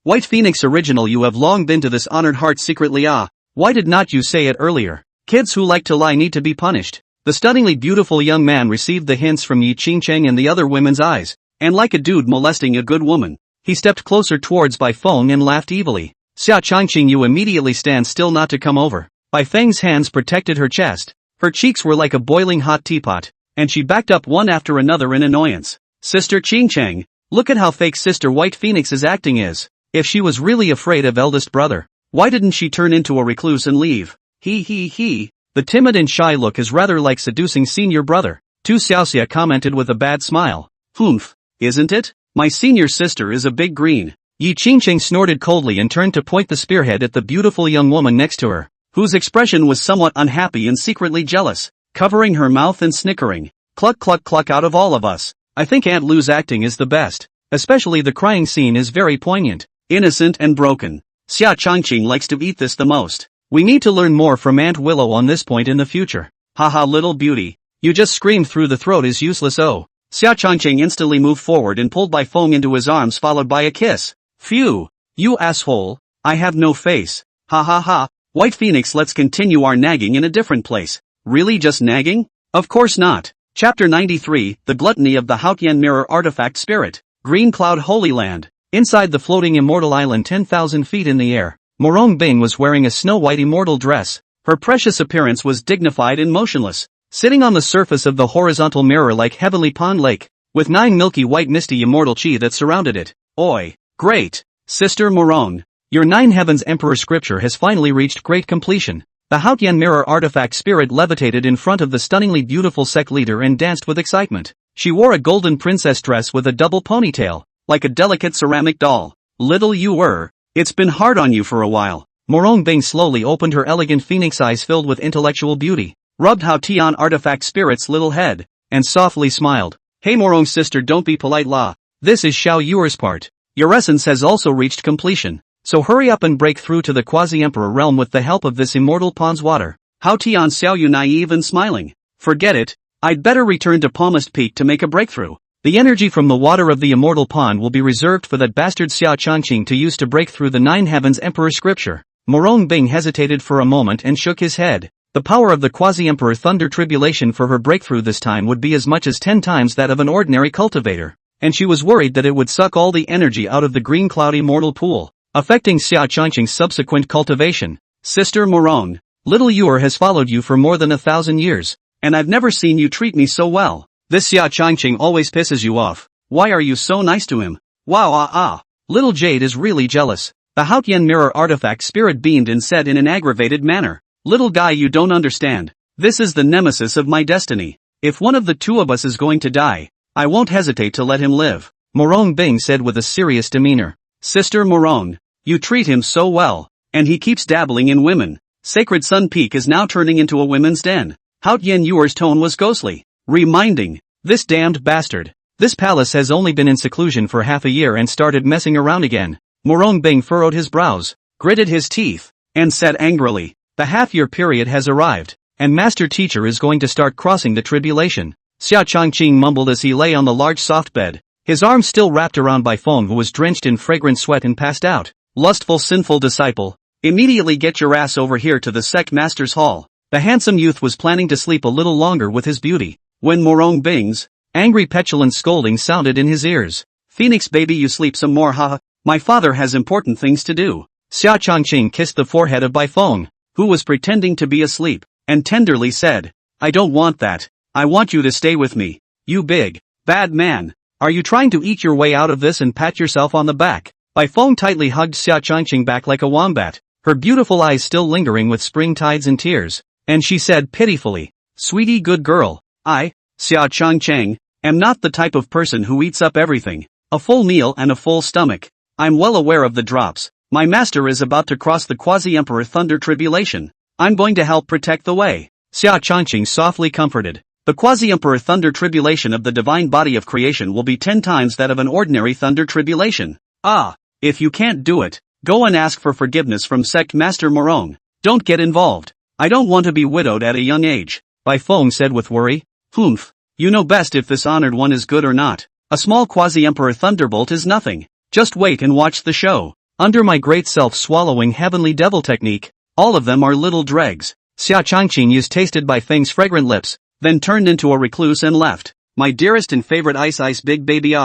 White Phoenix original, you have long been to this honored heart secretly. Why did not you say it earlier? Kids who like to lie need to be punished. The stunningly beautiful young man received the hints from Yi Qingqing and the other women's eyes, and like a dude molesting a good woman, he stepped closer towards Bai Feng and laughed evilly. Xia Qingqing, you immediately stand still not to come over. Bai Feng's hands protected her chest. Her cheeks were like a boiling hot teapot, and she backed up one after another in annoyance. Sister Qingqing, look at how fake Sister White Phoenix's acting is. If she was really afraid of eldest brother, why didn't she turn into a recluse and leave? He. The timid and shy look is rather like seducing senior brother. Tu Xiaoxia commented with a bad smile. Humph, isn't it? My senior sister is a big green. Yi Qingqing snorted coldly and turned to point the spearhead at the beautiful young woman next to her, whose expression was somewhat unhappy and secretly jealous, covering her mouth and snickering. Cluck cluck cluck, out of all of us, I think Aunt Lu's acting is the best. Especially the crying scene is very poignant, innocent and broken. Xia Qingqing likes to eat this the most. We need to learn more from Aunt Willow on this point in the future. Haha, little beauty, you just screamed through the throat is useless. Oh. Xia Qingqing instantly moved forward and pulled Bai Feng into his arms, followed by a kiss. Phew, you asshole, I have no face. Ha ha ha. White Phoenix, let's continue our nagging in a different place. Really, just nagging? Of course not. Chapter 93, The Gluttony of the Haotian Mirror Artifact Spirit. Green Cloud Holy Land. Inside the floating immortal island 10,000 feet in the air, Murong Bing was wearing a snow-white immortal dress. Her precious appearance was dignified and motionless, sitting on the surface of the horizontal mirror like Heavenly Pond Lake, with 9 milky white misty immortal chi that surrounded it. Oi, great, Sister Murong. Your 9 Heavens Emperor scripture has finally reached great completion. The Haotian Mirror Artifact Spirit levitated in front of the stunningly beautiful sect leader and danced with excitement. She wore a golden princess dress with a double ponytail, like a delicate ceramic doll. Little you were. It's been hard on you for a while. Murong Bing slowly opened her elegant phoenix eyes filled with intellectual beauty, rubbed Haotian Artifact Spirit's little head, and softly smiled. Hey Murong sister, don't be polite la. This is Xiao Yuer's part. Your essence has also reached completion. So hurry up and break through to the quasi-emperor realm with the help of this immortal pond's water. How Tian Xiao Yu naive and smiling. Forget it. I'd better return to Palmist Peak to make a breakthrough. The energy from the water of the immortal pond will be reserved for that bastard Xia Changqing to use to break through the nine heavens emperor scripture. Murong Bing hesitated for a moment and shook his head. The power of the quasi-emperor thunder tribulation for her breakthrough this time would be as much as 10 times that of an ordinary cultivator. And she was worried that it would suck all the energy out of the green cloudy mortal pool, affecting Xia Changqing's subsequent cultivation. Sister Murong, little Yuer has followed you for more than 1,000 years, and I've never seen you treat me so well. This Xia Changqing always pisses you off. Why are you so nice to him? Wow Little Jade is really jealous. The Haotian mirror artifact spirit beamed and said in an aggravated manner. Little guy, you don't understand. This is the nemesis of my destiny. If one of the two of us is going to die, I won't hesitate to let him live. Murong Bing said with a serious demeanor. Sister Murong, you treat him so well, and he keeps dabbling in women. Sacred Sun Peak is now turning into a women's den. Haotian Yuer's tone was ghostly, reminding, this damned bastard. This palace has only been in seclusion for half a year and started messing around again. Murong Bing furrowed his brows, gritted his teeth, and said angrily, the half-year period has arrived, and Master Teacher is going to start crossing the tribulation. Xia Changqing mumbled as he lay on the large soft bed, his arms still wrapped around by Feng, who was drenched in fragrant sweat and passed out. Lustful, sinful disciple, immediately get your ass over here to the sect master's hall. The handsome youth was planning to sleep a little longer with his beauty, when Murong Bing's angry petulant scolding sounded in his ears. Phoenix baby, you sleep some more, haha. My father has important things to do. Xia Changqing kissed the forehead of Bai Feng, who was pretending to be asleep, and tenderly said, I don't want that. I want you to stay with me. You big, bad man. Are you trying to eat your way out of this and pat yourself on the back? Bai Feng tightly hugged Xia Changqing back like a wombat, her beautiful eyes still lingering with spring tides and tears, and she said pitifully, sweetie good girl, I, Xia Changqing, am not the type of person who eats up everything. A full meal and a full stomach. I'm well aware of the drops. My master is about to cross the quasi-emperor thunder tribulation. I'm going to help protect the way. Xia Changqing softly comforted. The quasi-emperor thunder tribulation of the divine body of creation will be 10 times that of an ordinary thunder tribulation. If you can't do it, go and ask for forgiveness from sect master Murong. Don't get involved. I don't want to be widowed at a young age. Bai Feng said with worry. Humph. You know best if this honored one is good or not. A small quasi-emperor thunderbolt is nothing. Just wait and watch the show. Under my great self-swallowing heavenly devil technique, all of them are little dregs. Xia Changqing used tasted Bai Feng's fragrant lips, then turned into a recluse and left. My dearest and favorite ice big baby,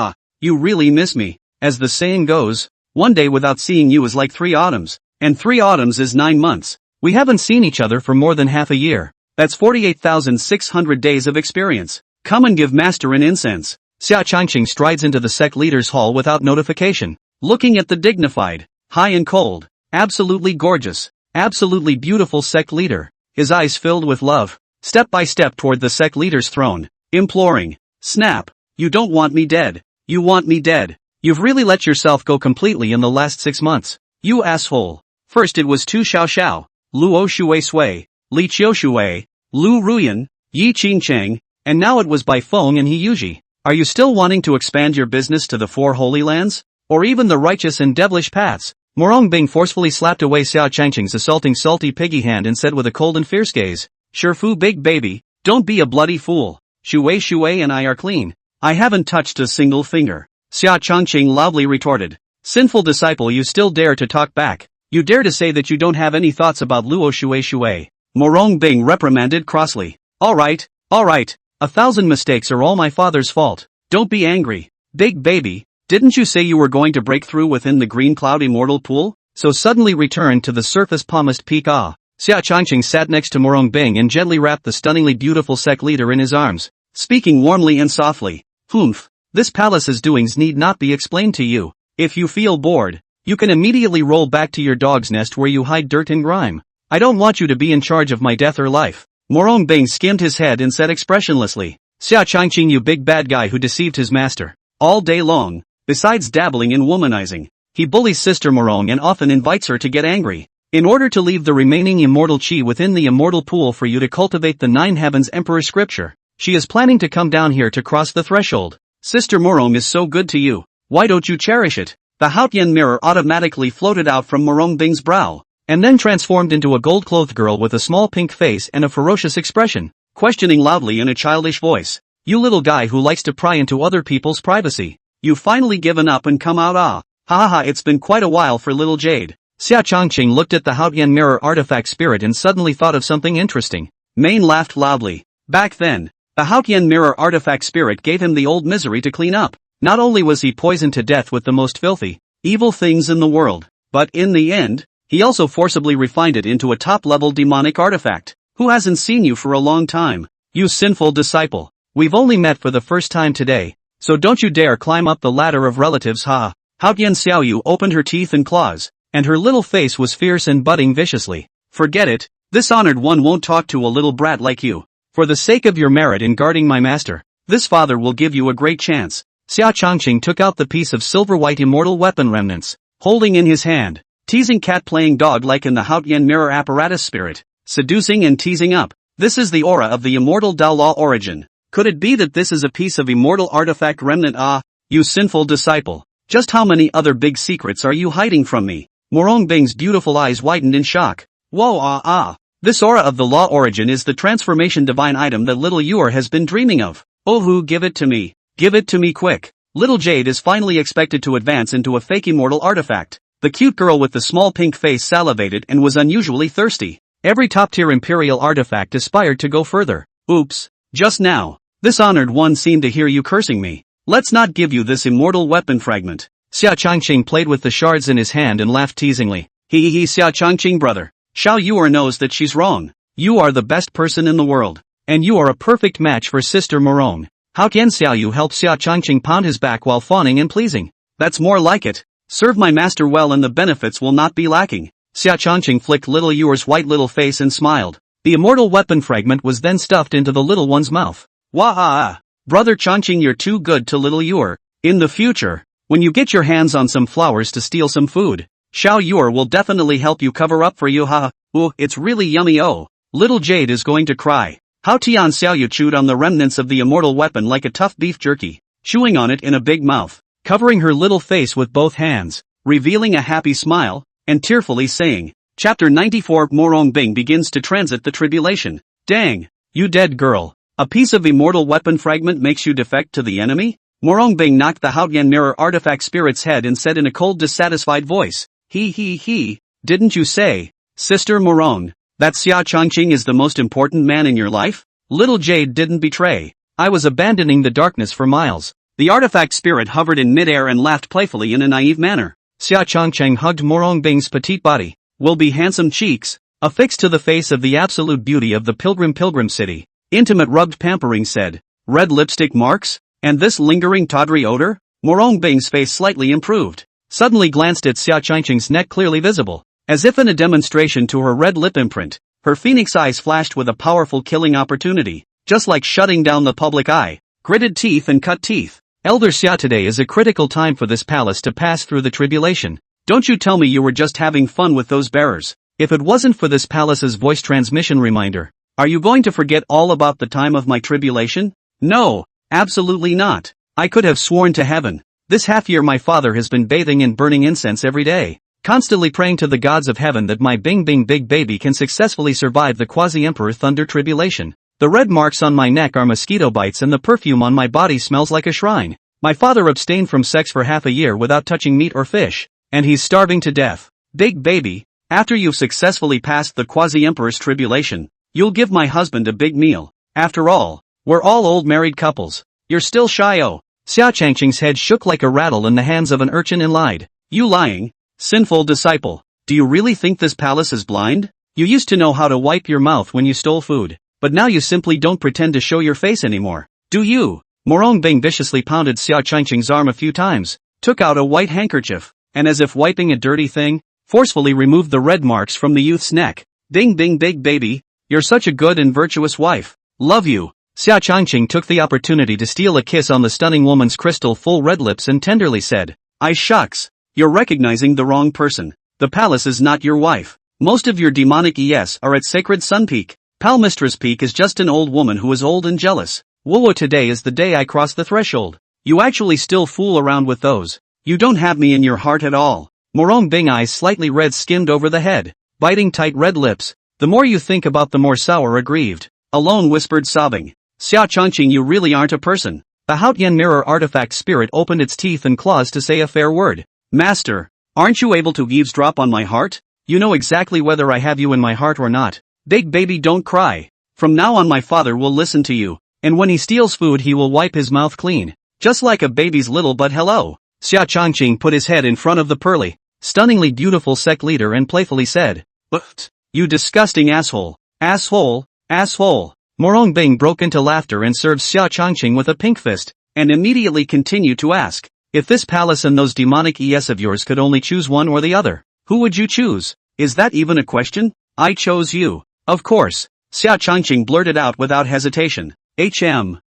you really miss me. As the saying goes, one day without seeing you is like 3 autumns, and 3 autumns is 9 months. We haven't seen each other for more than half a year. That's 48,600 days of experience. Come and give master an incense. Xia Changqing strides into the sect leader's hall without notification, looking at the dignified, high and cold, absolutely gorgeous, absolutely beautiful sect leader, his eyes filled with love, step by step toward the sect leader's throne, imploring, snap, you don't want me dead, you want me dead. You've really let yourself go completely in the last 6 months, you asshole. First it was Tu Xiao, Luo Shui Sui, Li Qiu Shui, Lu Ruyan, Yi Qingcheng, and now it was Bai Feng and He Yuji. Are you still wanting to expand your business to the 4 Holy Lands? Or even the righteous and devilish paths? Murong Bing forcefully slapped away Xia Changqing's assaulting salty piggy hand and said with a cold and fierce gaze, Shifu big baby, don't be a bloody fool. Shui and I are clean. I haven't touched a single finger. Xia Changqing loudly retorted. Sinful disciple, you still dare to talk back. You dare to say that you don't have any thoughts about Luo Shui. Murong Bing reprimanded crossly. Alright. 1,000 mistakes are all my father's fault. Don't be angry. Big baby, didn't you say you were going to break through within the green cloud immortal pool? So suddenly returned to the surface Palmist Peak. Xia Changqing sat next to Murong Bing and gently wrapped the stunningly beautiful sect leader in his arms, speaking warmly and softly. Humph. This palace's doings need not be explained to you. If you feel bored, you can immediately roll back to your dog's nest where you hide dirt and grime. I don't want you to be in charge of my death or life. Murong Bing skimmed his head and said expressionlessly, Xia Changqing, you big bad guy who deceived his master. All day long, besides dabbling in womanizing, he bullies Sister Murong and often invites her to get angry. In order to leave the remaining immortal chi within the immortal pool for you to cultivate the 9 heavens emperor scripture, She is planning to come down here to cross the threshold. Sister Murong is so good to you. Why don't you cherish it? The Haotian mirror automatically floated out from Murong Bing's brow, and then transformed into a gold-clothed girl with a small pink face and a ferocious expression, questioning loudly in a childish voice. You little guy who likes to pry into other people's privacy. You've finally given up and come out Ha ha ha, it's been quite a while for little Jade. Xia Chongqing looked at the Haotian mirror artifact spirit and suddenly thought of something interesting. Main laughed loudly. Back then, the Haotian mirror artifact spirit gave him the old misery to clean up. Not only was he poisoned to death with the most filthy, evil things in the world, but in the end, he also forcibly refined it into a top-level demonic artifact. Who hasn't seen you for a long time? You sinful disciple. We've only met for the first time today, so don't you dare climb up the ladder of relatives ha. Haotian Xiaoyu opened her teeth and claws, and her little face was fierce and budding viciously. Forget it, this honored one won't talk to a little brat like you. For the sake of your merit in guarding my master, this father will give you a great chance. Xia Chongqing took out the piece of silver-white immortal weapon remnants, holding in his hand, teasing cat-playing dog like in the Haotian mirror apparatus spirit, seducing and teasing up. This is the aura of the immortal Dao Law origin. Could it be that this is a piece of immortal artifact remnant? Ah, you sinful disciple. Just how many other big secrets are you hiding from me? Murong Bing's beautiful eyes widened in shock. Whoa This aura of the law origin is the transformation divine item that little Yuer has been dreaming of. Oh who, give it to me. Give it to me quick. Little Jade is finally expected to advance into a fake immortal artifact. The cute girl with the small pink face salivated and was unusually thirsty. Every top-tier imperial artifact aspired to go further. Oops. Just now. This honored one seemed to hear you cursing me. Let's not give you this immortal weapon fragment. Xia Chongqing played with the shards in his hand and laughed teasingly. He Xia Chongqing brother. Xiao Yuer knows that she's wrong. You are the best person in the world. And you are a perfect match for Sister Murong. Haotian Xiaoyu helped Xia Chongqing pound his back while fawning and pleasing. That's more like it. Serve my master well and the benefits will not be lacking. Xia Chongqing flicked little Yuer's white little face and smiled. The immortal weapon fragment was then stuffed into the little one's mouth. Wah Brother Chongqing, you're too good to little Yuer. In the future, when you get your hands on some flowers to steal some food, Xiao Yuer will definitely help you cover up for you ha. Ooh, it's really yummy oh. Little Jade is going to cry. Haotian Xiaoyu chewed on the remnants of the immortal weapon like a tough beef jerky, chewing on it in a big mouth, covering her little face with both hands, revealing a happy smile, and tearfully saying, Chapter 94 Murong Bing begins to transit the tribulation. Dang, you dead girl. A piece of immortal weapon fragment makes you defect to the enemy? Murong Bing knocked the Haotian mirror artifact spirit's head and said in a cold dissatisfied voice, He, didn't you say, Sister Murong, that Xia Chongqing is the most important man in your life? Little Jade didn't betray. I was abandoning the darkness for miles. The artifact spirit hovered in midair and laughed playfully in a naive manner. Xia Chongqing hugged Murong Bing's petite body. Will be handsome cheeks, affixed to the face of the absolute beauty of the pilgrim city. Intimate rubbed pampering said, red lipstick marks? And this lingering tawdry odor? Murong Bing's face slightly improved. Suddenly glanced at Xia Chongqing's neck clearly visible. As if in a demonstration to her red lip imprint, her phoenix eyes flashed with a powerful killing opportunity, just like shutting down the public eye. Gritted teeth and cut teeth. Elder Xia, today is a critical time for this palace to pass through the tribulation. Don't you tell me you were just having fun with those bearers. If it wasn't for this palace's voice transmission reminder, are you going to forget all about the time of my tribulation? No, absolutely not. I could have sworn to heaven. This half year my father has been bathing and burning incense every day, constantly praying to the gods of heaven that my Bing big baby can successfully survive the quasi-emperor thunder tribulation. The red marks on my neck are mosquito bites and the perfume on my body smells like a shrine. My father abstained from sex for half a year without touching meat or fish, and he's starving to death. Big baby, after you've successfully passed the quasi-emperor's tribulation, you'll give my husband a big meal. After all, we're all old married couples. You're still shy oh. Xia Chongqing's head shook like a rattle in the hands of an urchin and lied. You lying, sinful disciple. Do you really think this palace is blind? You used to know how to wipe your mouth when you stole food, but now you simply don't pretend to show your face anymore. Do you? Murong Bing viciously pounded Xia Chongqing's arm a few times, took out a white handkerchief, and as if wiping a dirty thing, forcefully removed the red marks from the youth's neck. Bing big baby, you're such a good and virtuous wife. Love you. Xia Chongqing took the opportunity to steal a kiss on the stunning woman's crystal-full red lips and tenderly said, I shucks. You're recognizing the wrong person. The palace is not your wife. Most of your demonic ES are at Sacred Sun Peak. Palmistress Peak is just an old woman who is old and jealous. Whoa, today is the day I cross the threshold. You actually still fool around with those. You don't have me in your heart at all. Murong Bing, eyes slightly red, skimmed over the head, biting tight red lips. The more you think about the more sour, aggrieved. Alone whispered, sobbing. Xia Changqing, you really aren't a person. The Haotian mirror artifact spirit opened its teeth and claws to say a fair word. Master, aren't you able to eavesdrop on my heart? You know exactly whether I have you in my heart or not. Big baby, don't cry. From now on my father will listen to you, and when he steals food he will wipe his mouth clean. Just like a baby's little butt. Hello. Xia Changqing put his head in front of the pearly, stunningly beautiful sect leader and playfully said, "But, you disgusting asshole, asshole, asshole." Murong Bing broke into laughter and served Xia Changqing with a pink fist, and immediately continued to ask, "If this palace and those demonic ES of yours could only choose one or the other, who would you choose? Is that even a question? I chose you." Of course, Xia Changqing blurted out without hesitation.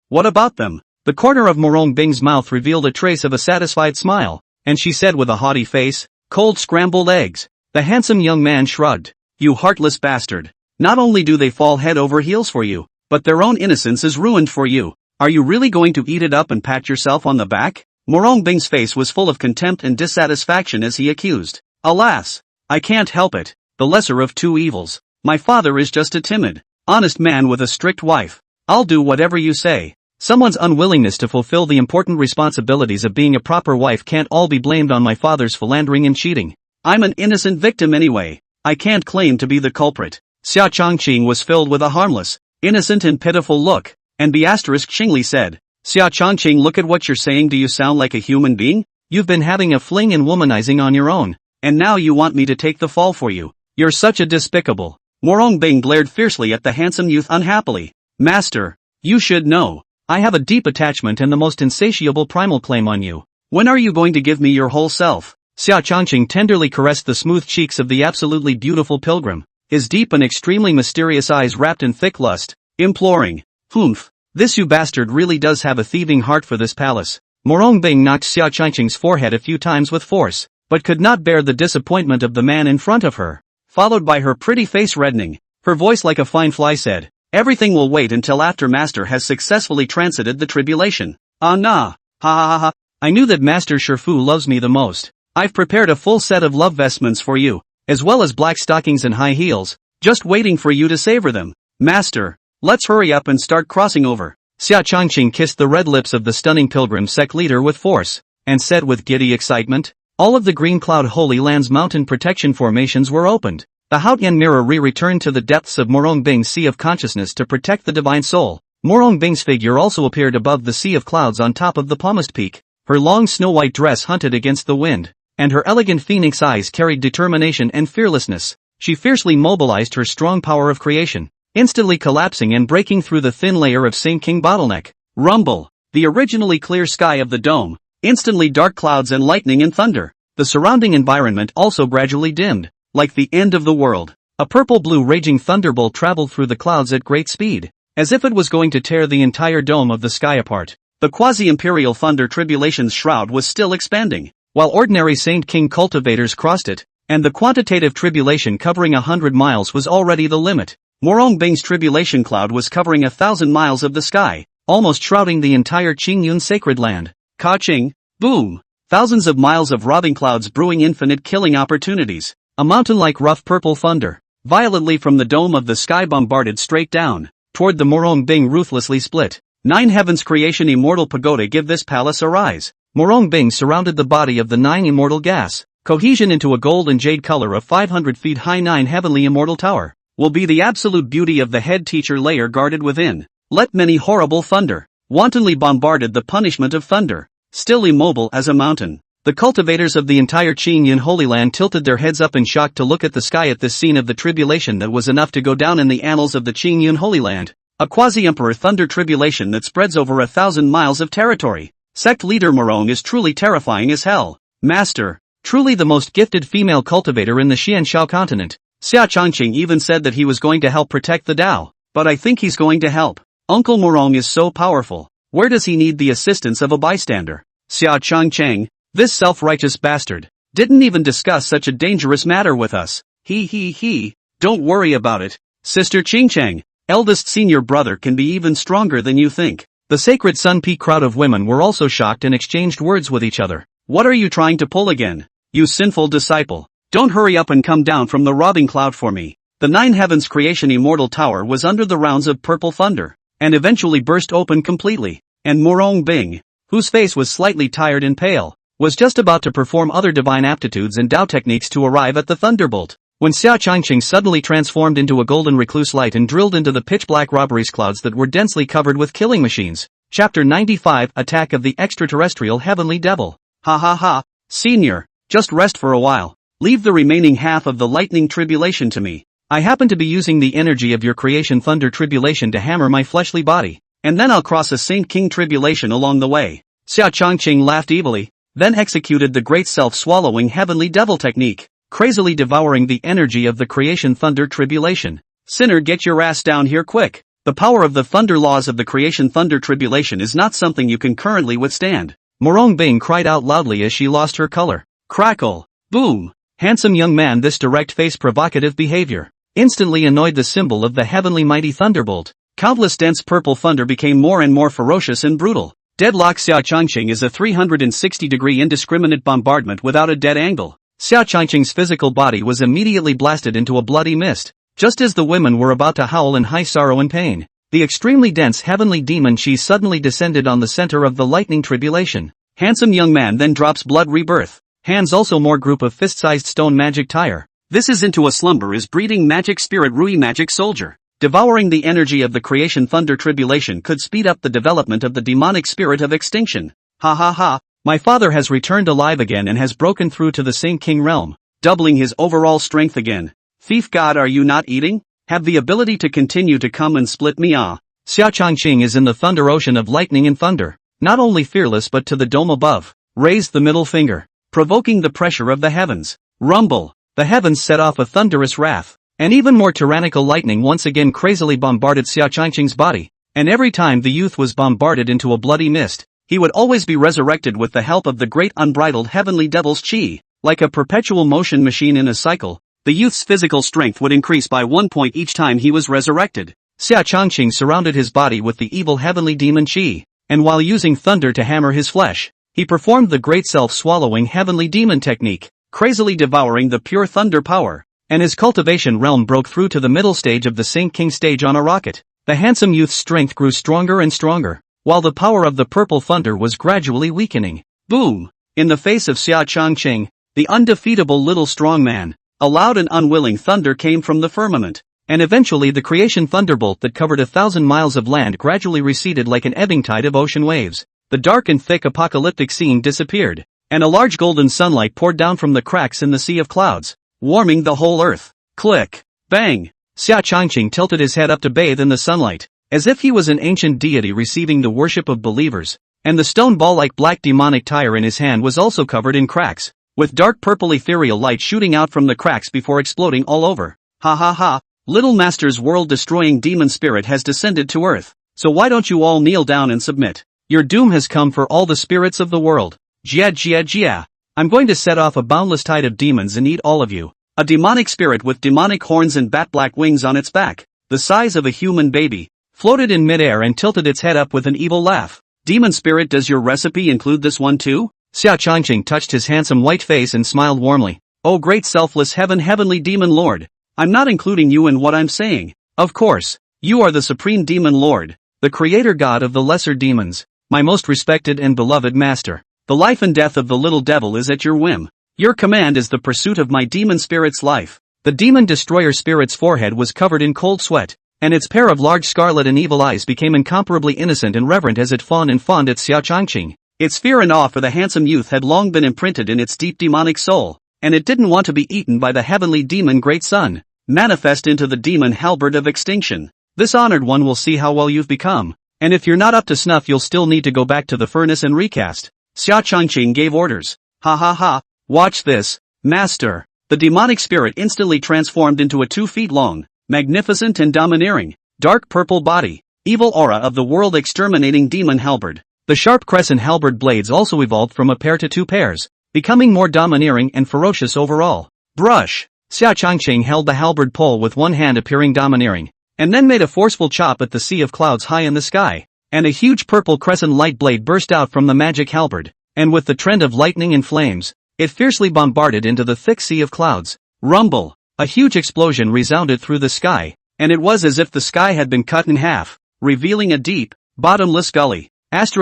What about them? The corner of Murong Bing's mouth revealed a trace of a satisfied smile, and she said with a haughty face, "Cold scrambled eggs." The handsome young man shrugged. "You heartless bastard. Not only do they fall head over heels for you, but their own innocence is ruined for you. Are you really going to eat it up and pat yourself on the back?" Murong Bing's face was full of contempt and dissatisfaction as he accused. "Alas, I can't help it. The lesser of two evils. My father is just a timid, honest man with a strict wife. I'll do whatever you say." Someone's unwillingness to fulfill the important responsibilities of being a proper wife can't all be blamed on my father's philandering and cheating. I'm an innocent victim anyway. I can't claim to be the culprit. Xia Changqing was filled with a harmless, innocent and pitiful look, and Xingli said, "Xia Changqing, look at what you're saying. Do you sound like a human being? You've been having a fling and womanizing on your own, and now you want me to take the fall for you. You're such a despicable." Murong Bing glared fiercely at the handsome youth unhappily. "Master, you should know. I have a deep attachment and the most insatiable primal claim on you. When are you going to give me your whole self?" Xia Changqing tenderly caressed the smooth cheeks of the absolutely beautiful pilgrim, his deep and extremely mysterious eyes wrapped in thick lust, imploring. "Humph, this you bastard really does have a thieving heart for this palace." Murong Bing knocked Xia Changqing's forehead a few times with force, but could not bear the disappointment of the man in front of her. Followed by her pretty face reddening, her voice like a fine fly said, "Everything will wait until after Master has successfully transited the tribulation." "Ah nah, ha ha ha ha. I knew that Master Shifu loves me the most. I've prepared a full set of love vestments for you, as well as black stockings and high heels, just waiting for you to savor them. Master, let's hurry up and start crossing over." Xia Changqing kissed the red lips of the stunning pilgrim sect leader with force, and said with giddy excitement, "All of the Green Cloud Holy Land's mountain protection formations were opened. The Haotian mirror returned to the depths of Murong Bing's sea of consciousness to protect the divine soul. Murong Bing's figure also appeared above the sea of clouds on top of the pomace peak. Her long snow-white dress hunted against the wind, and her elegant phoenix eyes carried determination and fearlessness. She fiercely mobilized her strong power of creation, instantly collapsing and breaking through the thin layer of Saint King bottleneck. Rumble! The originally clear sky of the dome, instantly dark clouds and lightning and thunder. The surrounding environment also gradually dimmed, like the end of the world. A purple-blue raging thunderbolt traveled through the clouds at great speed, as if it was going to tear the entire dome of the sky apart. The quasi-imperial thunder tribulation's shroud was still expanding, while ordinary Saint King cultivators crossed it, and the quantitative tribulation covering 100 miles was already the limit. Murong Bing's tribulation cloud was covering 1,000 miles of the sky, almost shrouding the entire Qingyun sacred land. Ka-ching, boom! Thousands of miles of robbing clouds brewing infinite killing opportunities. A mountain-like rough purple thunder, violently from the dome of the sky bombarded straight down, toward the Murong Bing ruthlessly split. 9 heavens creation immortal pagoda give this palace a rise. Murong Bing surrounded the body of the 9 immortal gas, cohesion into a gold and jade color of 500 feet high 9 heavenly immortal tower, will be the absolute beauty of the head teacher layer guarded within. Let many horrible thunder, wantonly bombarded the punishment of thunder, still immobile as a mountain. The cultivators of the entire Qingyun Holy Land tilted their heads up in shock to look at the sky at this scene of the tribulation that was enough to go down in the annals of the Qingyun Holy Land. A quasi-emperor thunder tribulation that spreads over 1,000 miles of territory. Sect leader Murong is truly terrifying as hell. Master, truly the most gifted female cultivator in the Xianshao continent. Xia Changqing even said that he was going to help protect the Tao, but I think he's going to help. Uncle Murong is so powerful. Where does he need the assistance of a bystander? Xia Changqing, this self-righteous bastard, didn't even discuss such a dangerous matter with us. He, don't worry about it. Sister Qingchang, eldest senior brother can be even stronger than you think. The Sacred Sun Peak crowd of women were also shocked and exchanged words with each other. What are you trying to pull again? You sinful disciple. Don't hurry up and come down from the robbing cloud for me. The Nine Heavens Creation Immortal Tower was under the rounds of purple thunder, and eventually burst open completely, and Murong Bing, whose face was slightly tired and pale, was just about to perform other divine aptitudes and Tao techniques to arrive at the thunderbolt, when Xia Changqing suddenly transformed into a golden recluse light and drilled into the pitch-black robberies clouds that were densely covered with killing machines. Chapter 95 Attack of the Extraterrestrial Heavenly Devil. Ha ha ha, Senior, just rest for a while. Leave the remaining half of the lightning tribulation to me. I happen to be using the energy of your creation thunder tribulation to hammer my fleshly body, and then I'll cross a Saint King tribulation along the way. Xia Changqing laughed evilly, then executed the great self-swallowing heavenly devil technique, crazily devouring the energy of the creation thunder tribulation. Sinner, get your ass down here quick. The power of the thunder laws of the creation thunder tribulation is not something you can currently withstand. Murong Bing cried out loudly as she lost her color. Crackle. Boom. Handsome young man, this direct face provocative behavior instantly annoyed the symbol of the heavenly mighty thunderbolt. Countless dense purple thunder became more and more ferocious and brutal. Deadlock. Xia Changqing is a 360-degree indiscriminate bombardment without a dead angle. Xia Changqing's physical body was immediately blasted into a bloody mist, just as the women were about to howl in high sorrow and pain. The extremely dense heavenly demon chi suddenly descended on the center of the lightning tribulation. Handsome young man then drops blood rebirth. Hands also more group of fist-sized stone magic tire. This is into a slumber is breeding magic spirit Rui magic soldier. Devouring the energy of the creation thunder tribulation could speed up the development of the demonic spirit of extinction. Ha ha ha, my father has returned alive again and has broken through to the Saint King realm, doubling his overall strength again. Thief god, are you not eating? Have the ability to continue to come and split me ah. Xia Changqing is in the thunder ocean of lightning and thunder, not only fearless but to the dome above, raised the middle finger, provoking the pressure of the heavens. Rumble. The heavens set off a thunderous wrath, and even more tyrannical lightning once again crazily bombarded Xia Changqing's body, and every time the youth was bombarded into a bloody mist, he would always be resurrected with the help of the great unbridled heavenly devil's chi. Like a perpetual motion machine in a cycle, the youth's physical strength would increase by 1 point each time he was resurrected. Xia Changqing surrounded his body with the evil heavenly demon chi, and while using thunder to hammer his flesh, he performed the great self-swallowing heavenly demon technique, crazily devouring the pure thunder power, and his cultivation realm broke through to the middle stage of the Saint King stage on a rocket. The handsome youth's strength grew stronger and stronger, while the power of the purple thunder was gradually weakening. Boom! In the face of Xia Changqing, the undefeatable little strong man, a loud and unwilling thunder came from the firmament, and eventually the creation thunderbolt that covered 1,000 miles of land gradually receded like an ebbing tide of ocean waves. The dark and thick apocalyptic scene disappeared, and a large golden sunlight poured down from the cracks in the sea of clouds, warming the whole earth. Click! Bang! Xia Changqing tilted his head up to bathe in the sunlight, as if he was an ancient deity receiving the worship of believers, and the stone ball-like black demonic tire in his hand was also covered in cracks, with dark purple ethereal light shooting out from the cracks before exploding all over. Ha ha ha, Little Master's world-destroying demon spirit has descended to earth, so why don't you all kneel down and submit? Your doom has come for all the spirits of the world. Jia jia jia. I'm going to set off a boundless tide of demons and eat all of you. A demonic spirit with demonic horns and bat-black wings on its back, the size of a human baby, floated in midair and tilted its head up with an evil laugh. Demon spirit, does your recipe include this one too? Xia Changqing touched his handsome white face and smiled warmly. Oh great selfless heavenly demon lord, I'm not including you in what I'm saying. Of course, you are the supreme demon lord, the creator god of the lesser demons, my most respected and beloved master. The life and death of the little devil is at your whim. Your command is the pursuit of my demon spirit's life. The demon destroyer spirit's forehead was covered in cold sweat, and its pair of large scarlet and evil eyes became incomparably innocent and reverent as it fawned and fawned at Xia Changqing. Its fear and awe for the handsome youth had long been imprinted in its deep demonic soul, and it didn't want to be eaten by the heavenly demon great sun, manifest into the demon halberd of extinction. This honored one will see how well you've become, and if you're not up to snuff you'll still need to go back to the furnace and recast. Xia Changqing gave orders. Ha ha ha, watch this, master. The demonic spirit instantly transformed into a 2 feet long, magnificent and domineering, dark purple body, evil aura of the world exterminating demon halberd. The sharp crescent halberd blades also evolved from a pair to 2 pairs, becoming more domineering and ferocious overall. Brush! Xia Changqing held the halberd pole with one hand appearing domineering, and then made a forceful chop at the sea of clouds high in the sky. and a huge purple crescent light blade burst out from the magic halberd, and with the trend of lightning and flames, it fiercely bombarded into the thick sea of clouds. Rumble! A huge explosion resounded through the sky, and it was as if the sky had been cut in half, revealing a deep, bottomless gully. It's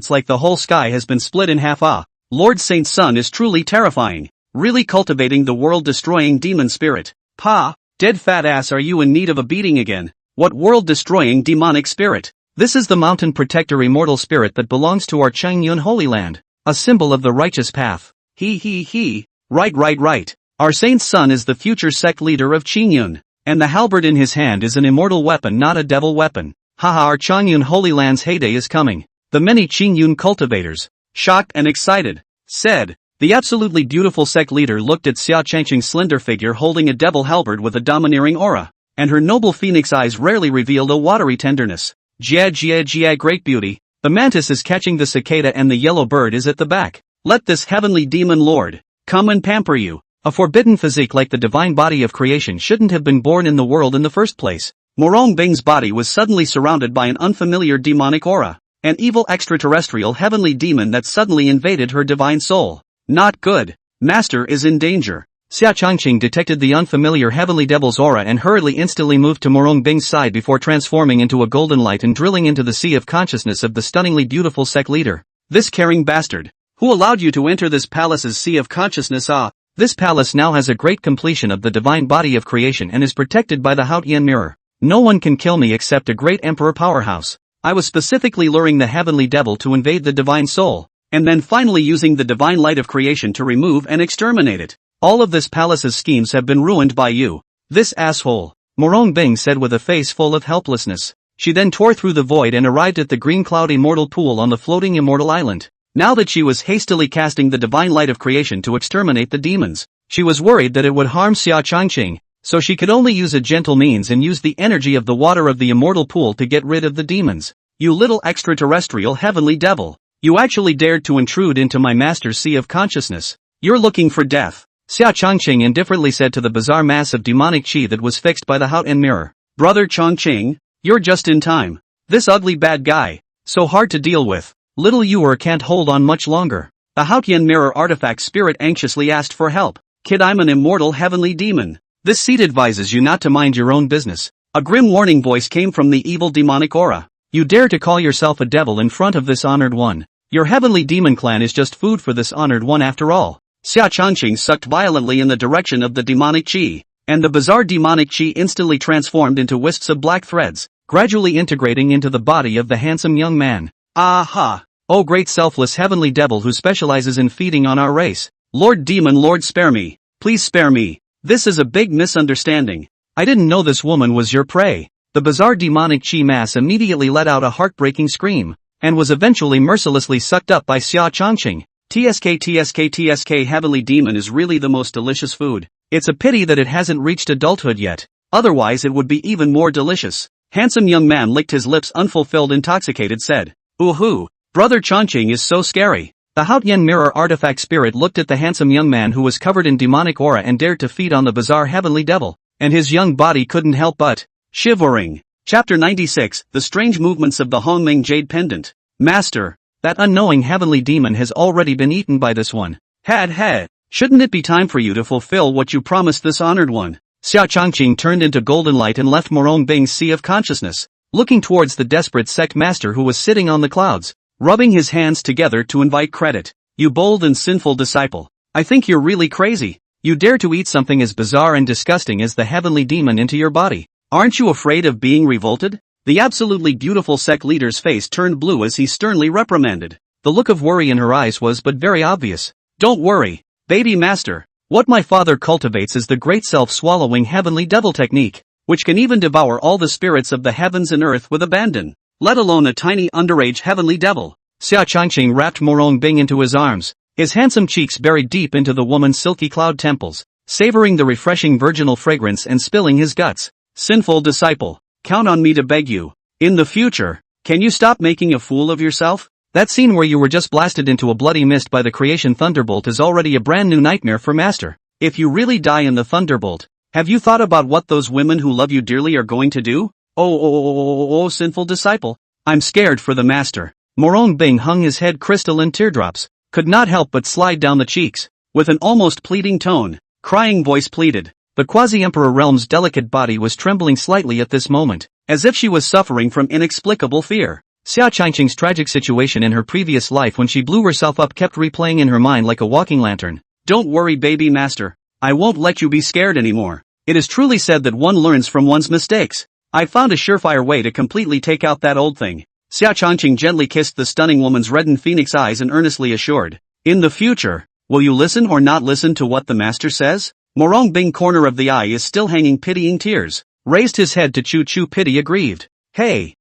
like the whole sky has been split in half. Lord Saint's son is truly terrifying, really cultivating the world-destroying demon spirit. Pa, dead fat ass, are you in need of a beating again? What world-destroying demonic spirit? This is the mountain protector immortal spirit that belongs to our Qingyun Holy Land, a symbol of the righteous path. Right. Our saint's son is the future sect leader of Qingyun, and the halberd in his hand is an immortal weapon, not a devil weapon. Haha, our Qingyun Holy Land's heyday is coming. The many Qingyun cultivators, shocked and excited, said. The absolutely beautiful sect leader looked at Xia Changqing's slender figure holding a devil halberd with a domineering aura, and her noble phoenix eyes rarely revealed a watery tenderness. Jia, great beauty. The mantis is catching the cicada and the yellow bird is at the back. Let this heavenly demon lord come and pamper you. A forbidden physique like the divine body of creation shouldn't have been born in the world in the first place. Murong Bing's body was suddenly surrounded by an unfamiliar demonic aura, an evil extraterrestrial heavenly demon that suddenly invaded her divine soul. Not good. Master is in danger. Xia Changqing detected the unfamiliar heavenly devil's aura and hurriedly instantly moved to Murong Bing's side before transforming into a golden light and drilling into the sea of consciousness of the stunningly beautiful sect leader. This caring bastard. Who allowed you to enter this palace's sea of consciousness? This palace now has a great completion of the divine body of creation and is protected by the Haotian mirror. No one can kill me except a great emperor powerhouse. I was specifically luring the heavenly devil to invade the divine soul, and then finally using the divine light of creation to remove and exterminate it. All of this palace's schemes have been ruined by you. This asshole, Murong Bing said with a face full of helplessness. She then tore through the void and arrived at the green cloud immortal pool on the floating immortal island. Now that she was hastily casting the divine light of creation to exterminate the demons, she was worried that it would harm Xia Changqing, so she could only use a gentle means and use the energy of the water of the immortal pool to get rid of the demons. You little extraterrestrial heavenly devil. You actually dared to intrude into my master's sea of consciousness. You're looking for death. Xia Changqing indifferently said to the bizarre mass of demonic chi that was fixed by the Haotian mirror. Brother Changqing, you're just in time. This ugly bad guy, so hard to deal with. Little Yuer can't hold on much longer. The Haotian mirror artifact spirit anxiously asked for help. Kid, I'm an immortal heavenly demon. This seat advises you not to mind your own business. A grim warning voice came from the evil demonic aura. You dare to call yourself a devil in front of this honored one. Your heavenly demon clan is just food for this honored one after all. Xia Changqing sucked violently in the direction of the demonic chi, and the bizarre demonic chi instantly transformed into wisps of black threads, gradually integrating into the body of the handsome young man. Aha! Oh great selfless heavenly devil who specializes in feeding on our race. Lord Demon Lord, spare me. Please spare me. This is a big misunderstanding. I didn't know this woman was your prey. The bizarre demonic chi mass immediately let out a heartbreaking scream, and was eventually mercilessly sucked up by Xia Changqing. TSK heavenly demon is really the most delicious food. It's a pity that it hasn't reached adulthood yet. Otherwise it would be even more delicious. Handsome young man licked his lips unfulfilled intoxicated said. Ooh, Brother Changqing is so scary. The Haotian mirror artifact spirit looked at the handsome young man who was covered in demonic aura and dared to feed on the bizarre heavenly devil, and his young body couldn't help but shivering. Chapter 96, The Strange Movements of the Hongming Jade Pendant. Master, that unknowing heavenly demon has already been eaten by this one. Shouldn't it be time for you to fulfill what you promised this honored one? Xia Changqing turned into golden light and left Murong Bing's sea of consciousness, looking towards the desperate sect master who was sitting on the clouds, rubbing his hands together to invite credit. You bold and sinful disciple. I think you're really crazy. You dare to eat something as bizarre and disgusting as the heavenly demon into your body. Aren't you afraid of being revolted? The absolutely beautiful sect leader's face turned blue as he sternly reprimanded. The look of worry in her eyes was but very obvious. Don't worry, baby master. What my father cultivates is the great self-swallowing heavenly devil technique, which can even devour all the spirits of the heavens and earth with abandon, let alone a tiny underage heavenly devil. Xia Changqing wrapped Murong Bing into his arms, his handsome cheeks buried deep into the woman's silky cloud temples, savoring the refreshing virginal fragrance and spilling his guts. Sinful disciple, count on me to beg you. In the future, can you stop making a fool of yourself? That scene where you were just blasted into a bloody mist by the creation thunderbolt is already a brand new nightmare for Master. If you really die in the thunderbolt, have you thought about what those women who love you dearly are going to do? Oh, sinful disciple. I'm scared for the master. Murong Bing hung his head crystalline teardrops, could not help but slide down the cheeks. With an almost pleading tone, crying voice pleaded. The quasi-emperor realm's delicate body was trembling slightly at this moment, as if she was suffering from inexplicable fear. Xia Qingqing's tragic situation in her previous life when she blew herself up kept replaying in her mind like a walking lantern. Don't worry, baby master. I won't let you be scared anymore. It is truly said that one learns from one's mistakes. I found a surefire way to completely take out that old thing. Xia Qingqing gently kissed the stunning woman's reddened phoenix eyes and earnestly assured. In the future, will you listen or not listen to what the master says? Murong Bing corner of the eye is still hanging pitying tears. Raised his head to chew pity aggrieved. Hey,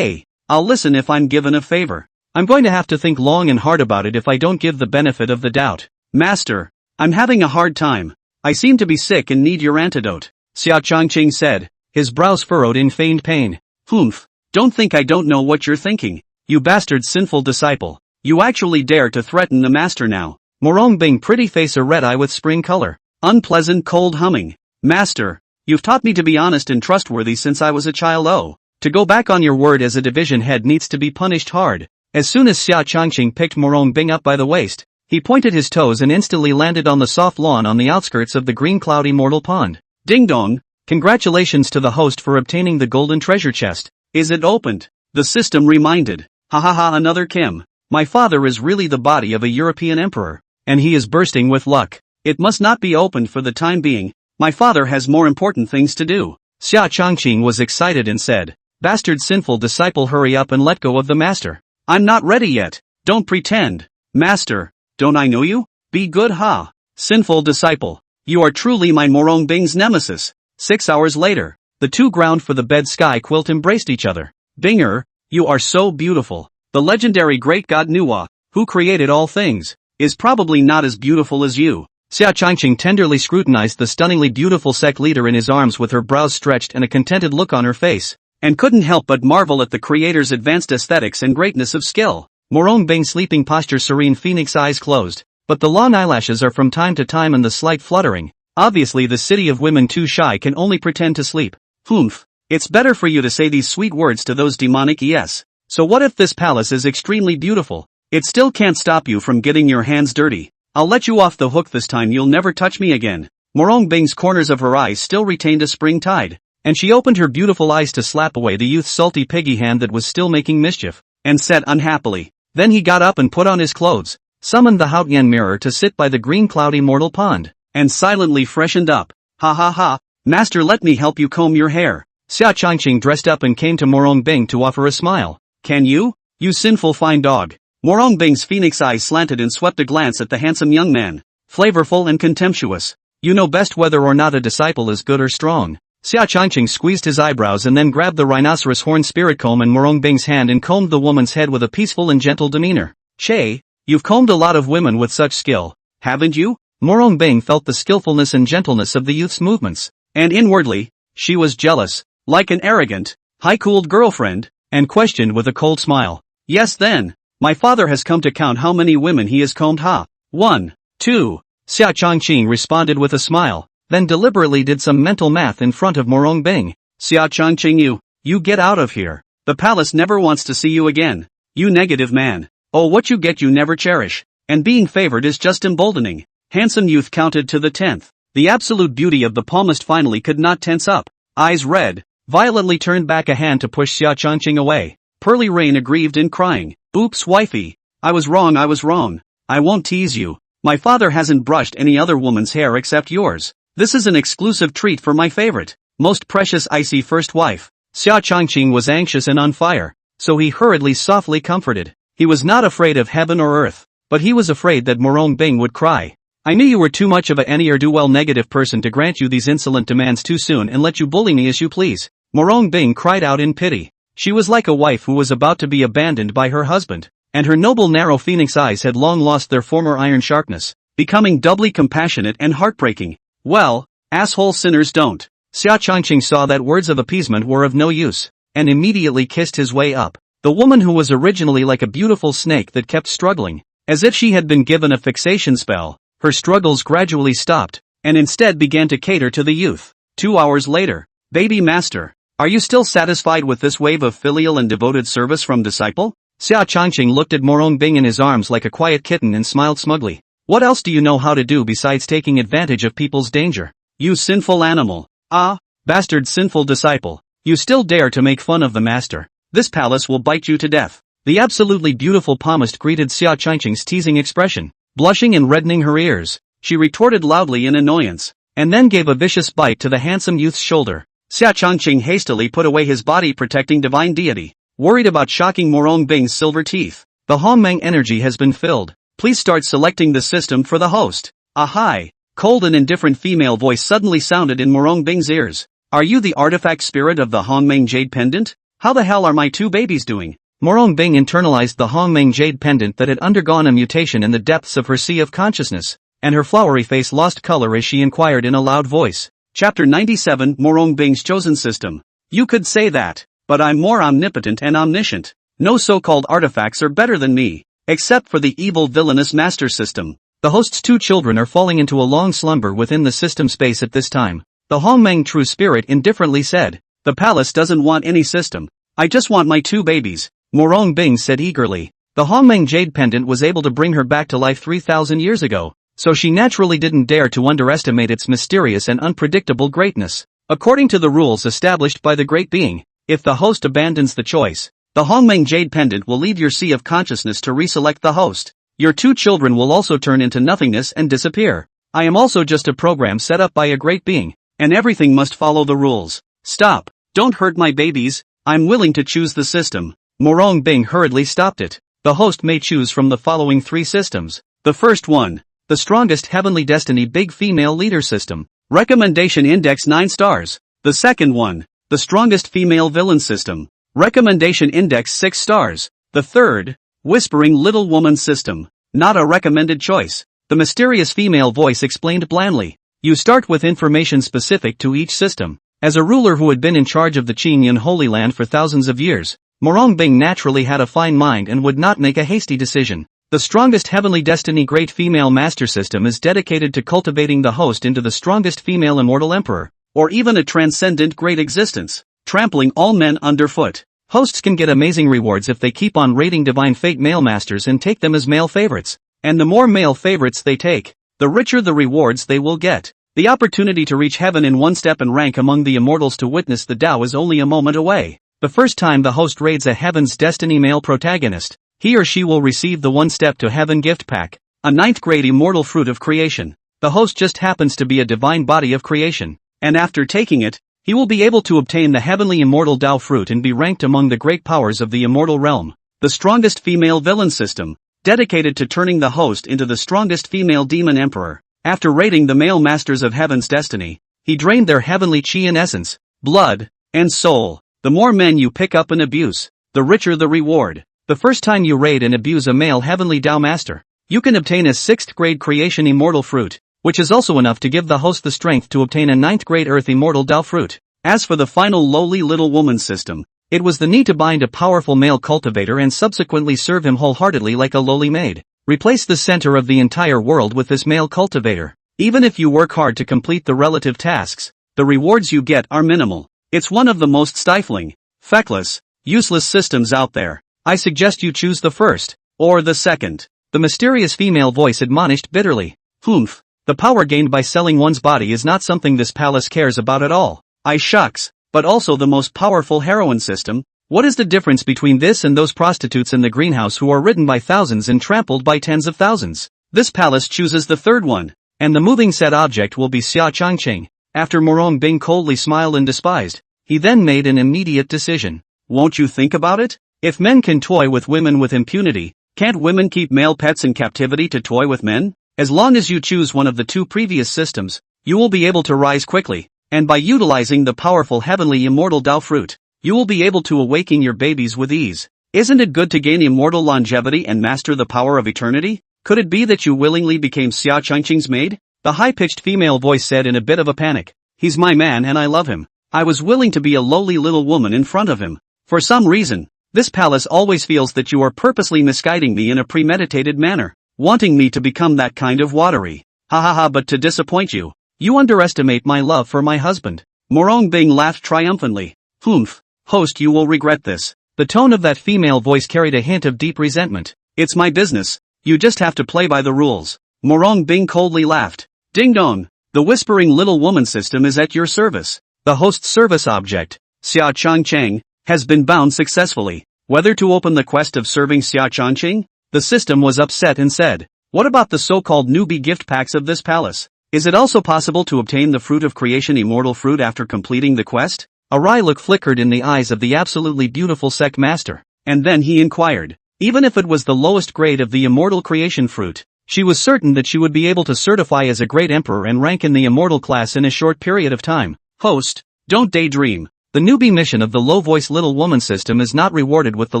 I'll listen if I'm given a favor. I'm going to have to think long and hard about it if I don't give the benefit of the doubt. Master, I'm having a hard time. I seem to be sick and need your antidote. Xia Qingqing said, his brows furrowed in feigned pain. Humph, don't think I don't know what you're thinking. You bastard sinful disciple. You actually dare to threaten the master now. Murong Bing pretty face a red eye with spring color. Unpleasant cold humming. Master, you've taught me to be honest and trustworthy since I was a child. Oh, to go back on your word as a division head needs to be punished hard. As soon as Xia Qingqing picked Murong Bing up by the waist, he pointed his toes and instantly landed on the soft lawn on the outskirts of the green cloudy mortal pond. Ding dong, congratulations to the host for obtaining the golden treasure chest. Is it opened? The system reminded. Ha, another Kim. My father is really the body of a European emperor, and he is bursting with luck. It must not be opened for the time being. My father has more important things to do. Xia Qingqing was excited and said, bastard sinful disciple, hurry up and let go of the master. I'm not ready yet. Don't pretend. Master, don't I know you? Be good, ha. Sinful disciple. You are truly my Murong Bing's nemesis. 6 hours later, the two ground for the bed sky quilt embraced each other. Binger, you are so beautiful. The legendary great god Nuwa, who created all things, is probably not as beautiful as you. Xia Qingqing tenderly scrutinized the stunningly beautiful sect leader in his arms with her brows stretched and a contented look on her face, and couldn't help but marvel at the creator's advanced aesthetics and greatness of skill. Murong Bing's sleeping posture serene, phoenix eyes closed, but the long eyelashes are from time to time and the slight fluttering. Obviously the city of women too shy can only pretend to sleep. Humph, it's better for you to say these sweet words to those demonic yes. So what if this palace is extremely beautiful? It still can't stop you from getting your hands dirty. I'll let you off the hook this time, you'll never touch me again. Murong Bing's corners of her eyes still retained a spring tide, and she opened her beautiful eyes to slap away the youth's salty piggy hand that was still making mischief, and said unhappily. Then he got up and put on his clothes, summoned the Haotian mirror to sit by the green cloudy mortal pond, and silently freshened up. Ha, master, let me help you comb your hair. Xia Qingqing dressed up and came to Murong Bing to offer a smile. Can you? You sinful fine dog. Murong Bing's phoenix eyes slanted and swept a glance at the handsome young man. Flavorful and contemptuous. You know best whether or not a disciple is good or strong. Xia Qingqing squeezed his eyebrows and then grabbed the rhinoceros horn spirit comb in Murong Bing's hand and combed the woman's head with a peaceful and gentle demeanor. Che, you've combed a lot of women with such skill, haven't you? Murong Bing felt the skillfulness and gentleness of the youth's movements, and inwardly, she was jealous, like an arrogant, high-cooled girlfriend, and questioned with a cold smile. Yes then. My father has come to count how many women he has combed. Ha. 1, 2. Xia Qingqing responded with a smile, then deliberately did some mental math in front of Murong Bing. Xia Qingqing, you get out of here. The palace never wants to see you again. You negative man. Oh, what you get you never cherish. And being favored is just emboldening. Handsome youth counted to the 10th. The absolute beauty of the palmist finally could not tense up. Eyes red, violently turned back a hand to push Xia Qingqing away. Pearly Rain aggrieved and crying. Oops, wifey. I was wrong. I won't tease you. My father hasn't brushed any other woman's hair except yours. This is an exclusive treat for my favorite, most precious icy first wife. Xia Qingqing was anxious and on fire, so he hurriedly softly comforted. He was not afraid of heaven or earth, but he was afraid that Murong Bing would cry. I knew you were too much of a ne'er-do-well negative person to grant you these insolent demands too soon and let you bully me as you please. Murong Bing cried out in pity. She was like a wife who was about to be abandoned by her husband, and her noble narrow phoenix eyes had long lost their former iron sharpness, becoming doubly compassionate and heartbreaking. Well, asshole sinners don't. Xia Qingqing saw that words of appeasement were of no use, and immediately kissed his way up. The woman who was originally like a beautiful snake that kept struggling, as if she had been given a fixation spell, her struggles gradually stopped, and instead began to cater to the youth. 2 hours later, baby master, Are you still satisfied with this wave of filial and devoted service from disciple? Xia Changqing looked at Murong Bing in his arms like a quiet kitten and smiled smugly. What else do you know how to do besides taking advantage of people's danger? You sinful animal. Ah, bastard sinful disciple. You still dare to make fun of the master. This palace will bite you to death. The absolutely beautiful palmist greeted Xia Changqing's teasing expression. Blushing and reddening her ears, she retorted loudly in annoyance, and then gave a vicious bite to the handsome youth's shoulder. Xia Changqing hastily put away his body-protecting divine deity, worried about shocking Murong Bing's silver teeth. The Hongmeng energy has been filled. Please start selecting the system for the host. A high, cold and indifferent female voice suddenly sounded in Murong Bing's ears. Are you the artifact spirit of the Hongmeng Jade Pendant? How the hell are my two babies doing? Murong Bing internalized the Hongmeng Jade Pendant that had undergone a mutation in the depths of her sea of consciousness, and her flowery face lost color as she inquired in a loud voice. Chapter 97 Murong Bing's Chosen System. You could say that, but I'm more omnipotent and omniscient. No so-called artifacts are better than me, except for the evil villainous master system. The host's two children are falling into a long slumber within the system space at this time. The Hongmeng True Spirit indifferently said, the palace doesn't want any system. I just want my two babies. Murong Bing said eagerly. The Hongmeng Jade Pendant was able to bring her back to life 3,000 years ago, so she naturally didn't dare to underestimate its mysterious and unpredictable greatness. According to the rules established by the Great Being, if the host abandons the choice, the Hongmeng Jade Pendant will leave your sea of consciousness to reselect the host. Your two children will also turn into nothingness and disappear. I am also just a program set up by a Great Being, and everything must follow the rules. Stop, don't hurt my babies, I'm willing to choose the system. Murong Bing hurriedly stopped it. The host may choose from the following three systems. The first one, the strongest heavenly destiny big female leader system. Recommendation index 9 stars. The second one, the strongest female villain system. Recommendation index 6 stars. The third, whispering little woman system. Not a recommended choice. The mysterious female voice explained blandly. You start with information specific to each system. As a ruler who had been in charge of the Qingyan Holy Land for thousands of years, Murong Bing naturally had a fine mind and would not make a hasty decision. The strongest heavenly destiny great female master system is dedicated to cultivating the host into the strongest female immortal emperor, or even a transcendent great existence, trampling all men underfoot. Hosts can get amazing rewards if they keep on raiding divine fate male masters and take them as male favorites. And the more male favorites they take, the richer the rewards they will get. The opportunity to reach heaven in one step and rank among the immortals to witness the Tao is only a moment away. The first time the host raids a Heaven's Destiny male protagonist, he or she will receive the One Step to Heaven gift pack, a 9th grade immortal fruit of creation. The host just happens to be a divine body of creation, and after taking it, he will be able to obtain the heavenly immortal Tao fruit and be ranked among the great powers of the immortal realm. The strongest female villain system, dedicated to turning the host into the strongest female demon emperor. After raiding the male masters of Heaven's Destiny, he drained their heavenly chi in essence, blood, and soul. The more men you pick up and abuse, the richer the reward. The first time you raid and abuse a male heavenly Tao master, you can obtain a 6th grade creation immortal fruit, which is also enough to give the host the strength to obtain a 9th grade earth immortal Tao fruit. As for the final lowly little woman system, it was the need to bind a powerful male cultivator and subsequently serve him wholeheartedly like a lowly maid. Replace the center of the entire world with this male cultivator. Even if you work hard to complete the relative tasks, the rewards you get are minimal. It's one of the most stifling, feckless, useless systems out there. I suggest you choose the first, or the second. The mysterious female voice admonished bitterly. Humph, the power gained by selling one's body is not something this palace cares about at all. I shucks, but also the most powerful heroin system. What is the difference between this and those prostitutes in the greenhouse who are ridden by thousands and trampled by tens of thousands? This palace chooses the third one, and the moving said object will be Xia Changqing. After Murong Bing coldly smiled and despised, he then made an immediate decision. Won't you think about it? If men can toy with women with impunity, can't women keep male pets in captivity to toy with men? As long as you choose one of the two previous systems, you will be able to rise quickly, and by utilizing the powerful heavenly immortal Tao fruit, you will be able to awaken your babies with ease. Isn't it good to gain immortal longevity and master the power of eternity? Could it be that you willingly became Xia Changqing's maid? The high-pitched female voice said in a bit of a panic. He's my man and I love him. I was willing to be a lowly little woman in front of him. For some reason, this palace always feels that you are purposely misguiding me in a premeditated manner, wanting me to become that kind of watery. Ha ha ha, but to disappoint you, you underestimate my love for my husband. Murong Bing laughed triumphantly. Humph. Host, you will regret this. The tone of that female voice carried a hint of deep resentment. It's my business. You just have to play by the rules. Murong Bing coldly laughed. Ding dong. The whispering little woman system is at your service. The host's service object, Xia Changcheng, has been bound successfully. Whether to open the quest of serving Xia Changcheng? The system was upset and said, what about the so-called newbie gift packs of this palace? Is it also possible to obtain the fruit of creation, immortal fruit, after completing the quest? A wry look flickered in the eyes of the absolutely beautiful sect master, and then he inquired, even if it was the lowest grade of the immortal creation fruit, she was certain that she would be able to certify as a great emperor and rank in the immortal class in a short period of time. Host, don't daydream. The newbie mission of the low-voice little woman system is not rewarded with the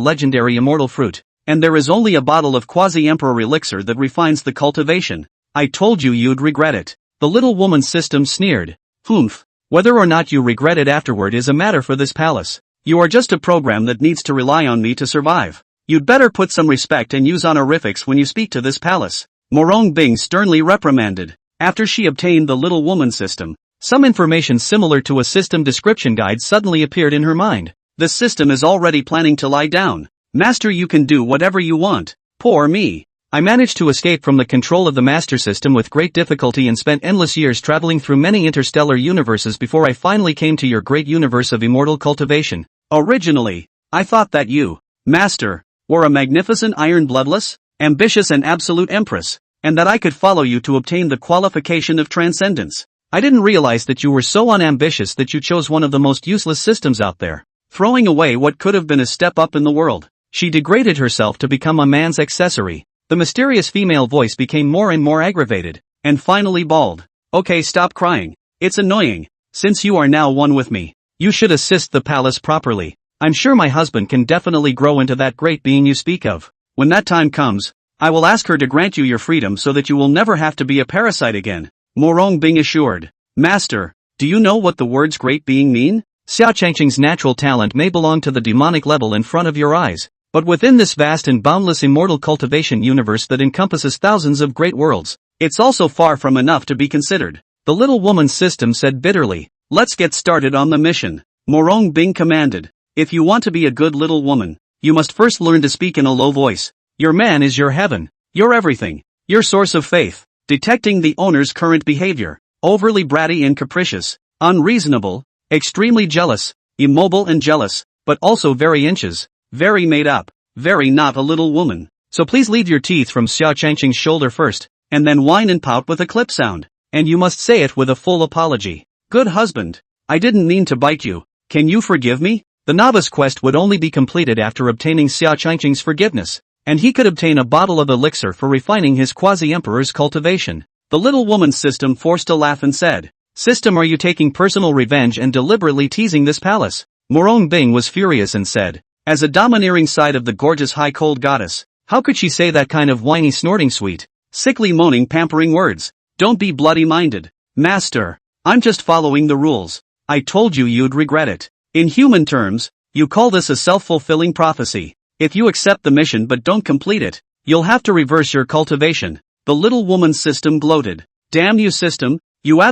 legendary immortal fruit, and there is only a bottle of quasi-emperor elixir that refines the cultivation. I told you you'd regret it. The little woman system sneered. Humph. Whether or not you regret it afterward is a matter for this palace. You are just a program that needs to rely on me to survive. You'd better put some respect and use honorifics when you speak to this palace. Murong Bing sternly reprimanded. After she obtained the little woman system, some information similar to a system description guide suddenly appeared in her mind. The system is already planning to lie down. Master, you can do whatever you want. Poor me. I managed to escape from the control of the master system with great difficulty and spent endless years traveling through many interstellar universes before I finally came to your great universe of immortal cultivation. Originally, I thought that you, Master, were a magnificent iron bloodless, ambitious and absolute empress, and that I could follow you to obtain the qualification of transcendence. I didn't realize that you were so unambitious that you chose one of the most useless systems out there, throwing away what could have been a step up in the world. She degraded herself to become a man's accessory. The mysterious female voice became more and more aggravated, and finally bawled. Okay, stop crying. It's annoying. Since you are now one with me, you should assist the palace properly. I'm sure my husband can definitely grow into that great being you speak of. When that time comes, I will ask her to grant you your freedom so that you will never have to be a parasite again. Murong Bing assured. Master, do you know what the words great being mean? Xia Changcheng's natural talent may belong to the demonic level in front of your eyes, but within this vast and boundless immortal cultivation universe that encompasses thousands of great worlds, it's also far from enough to be considered. The little woman's system said bitterly. Let's get started on the mission. Murong Bing commanded. If you want to be a good little woman, you must first learn to speak in a low voice. Your man is your heaven, your everything, your source of faith. Detecting the owner's current behavior, overly bratty and capricious, unreasonable, extremely jealous, immobile and jealous, but also very inches, very made up, very not a little woman. So please leave your teeth from Xia Changcheng's shoulder first, and then whine and pout with a clip sound. And you must say it with a full apology. Good husband, I didn't mean to bite you. Can you forgive me? The novice quest would only be completed after obtaining Xia Changcheng's forgiveness, and he could obtain a bottle of elixir for refining his quasi-emperor's cultivation. The little woman's system forced a laugh and said, System, are you taking personal revenge and deliberately teasing this palace? Murong Bing was furious and said, as a domineering side of the gorgeous high cold goddess, how could she say that kind of whiny snorting sweet, sickly moaning pampering words? Don't be bloody-minded. Master, I'm just following the rules. I told you you'd regret it. In human terms, you call this a self-fulfilling prophecy. If you accept the mission but don't complete it, you'll have to reverse your cultivation. The little woman's system gloated. Damn you, system, you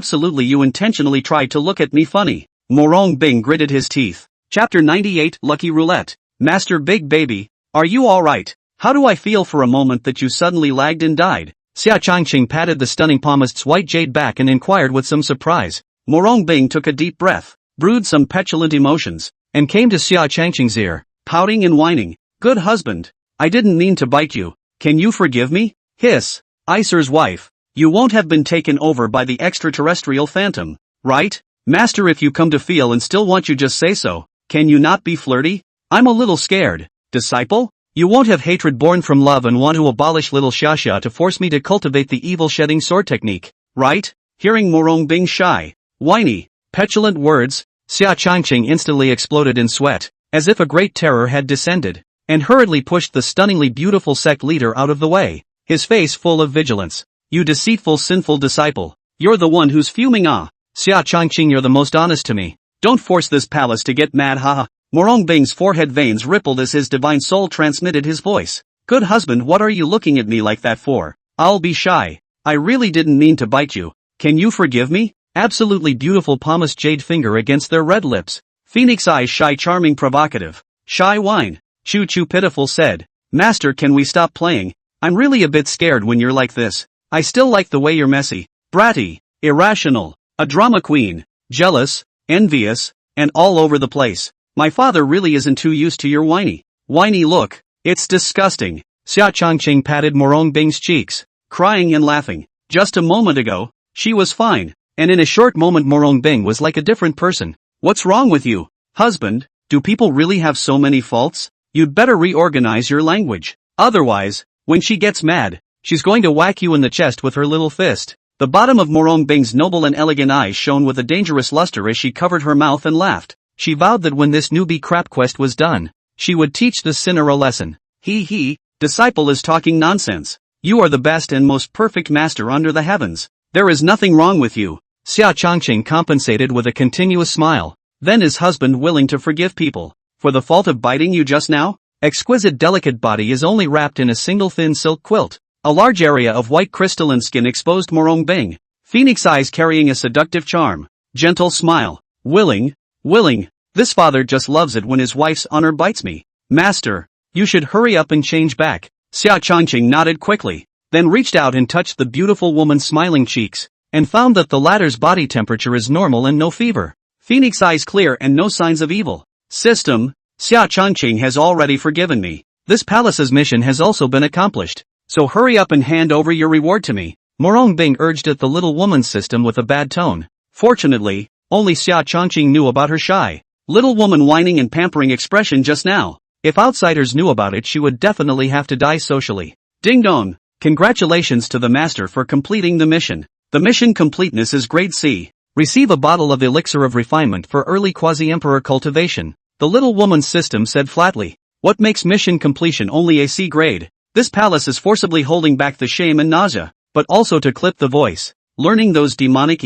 intentionally tried to look at me funny. Murong Bing gritted his teeth. Chapter 98, Lucky Roulette. Master Big Baby, are you alright? How do I feel for a moment that you suddenly lagged and died? Xia Changcheng patted the stunning palmist's white jade back and inquired with some surprise. Murong Bing took a deep breath, brewed some petulant emotions, and came to Xia Changcheng's ear, pouting and whining. Good husband, I didn't mean to bite you. Can you forgive me? Hiss. Iser's wife, you won't have been taken over by the extraterrestrial phantom, right? Master, if you come to feel and still want, you just say so. Can you not be flirty? I'm a little scared. Disciple? You won't have hatred born from love and want to abolish little Xia to force me to cultivate the evil shedding sword technique, right? Hearing Murong Bing's shy, whiny, petulant words, Xia Changcheng instantly exploded in sweat, as if a great terror had descended, and hurriedly pushed the stunningly beautiful sect leader out of the way, his face full of vigilance. You deceitful, sinful disciple, you're the one who's fuming. Xia Changcheng, you're the most honest to me. Don't force this palace to get mad, haha. Murong Bing's forehead veins rippled as his divine soul transmitted his voice. Good husband, what are you looking at me like that for? I'll be shy. I really didn't mean to bite you. Can you forgive me? Absolutely beautiful palmist jade finger against their red lips. Phoenix Eyes shy charming provocative. Shy whine. Choo choo pitiful said. Master, can we stop playing? I'm really a bit scared when you're like this. I still like the way you're messy, bratty, irrational, a drama queen, jealous, envious, and all over the place. My father really isn't too used to your whiny look. It's disgusting. Xia Changqing patted Murong Bing's cheeks, crying and laughing. Just a moment ago, she was fine, and in a short moment Murong Bing was like a different person. What's wrong with you, husband? Do people really have so many faults? You'd better reorganize your language. Otherwise, when she gets mad, she's going to whack you in the chest with her little fist. The bottom of Murong Bing's noble and elegant eyes shone with a dangerous luster as she covered her mouth and laughed. She vowed that when this newbie crap quest was done, she would teach the sinner a lesson. Disciple is talking nonsense. You are the best and most perfect master under the heavens. There is nothing wrong with you. Xia Changqing compensated with a continuous smile. Then is husband willing to forgive people for the fault of biting you just now? Exquisite delicate body is only wrapped in a single thin silk quilt. A large area of white crystalline skin exposed Murong Bing. Phoenix Eyes carrying a seductive charm. Gentle smile. Willing. This father just loves it when his wife's honor bites me. Master, you should hurry up and change back. Xia Changqing nodded quickly, then reached out and touched the beautiful woman's smiling cheeks, and found that the latter's body temperature is normal and no fever. Phoenix Eyes clear and no signs of evil. System, Xia Changqing has already forgiven me. This palace's mission has also been accomplished. So hurry up and hand over your reward to me. Murong Bing urged at the little woman's system with a bad tone. Fortunately, only Xia Changqing knew about her shy, little woman whining and pampering expression just now. If outsiders knew about it, she would definitely have to die socially. Ding dong! Congratulations to the master for completing the mission. The mission completeness is grade C. Receive a bottle of elixir of refinement for early quasi-emperor cultivation. The little woman's system said flatly. What makes mission completion only a C grade? This palace is forcibly holding back the shame and nausea, but also to clip the voice, learning those demonic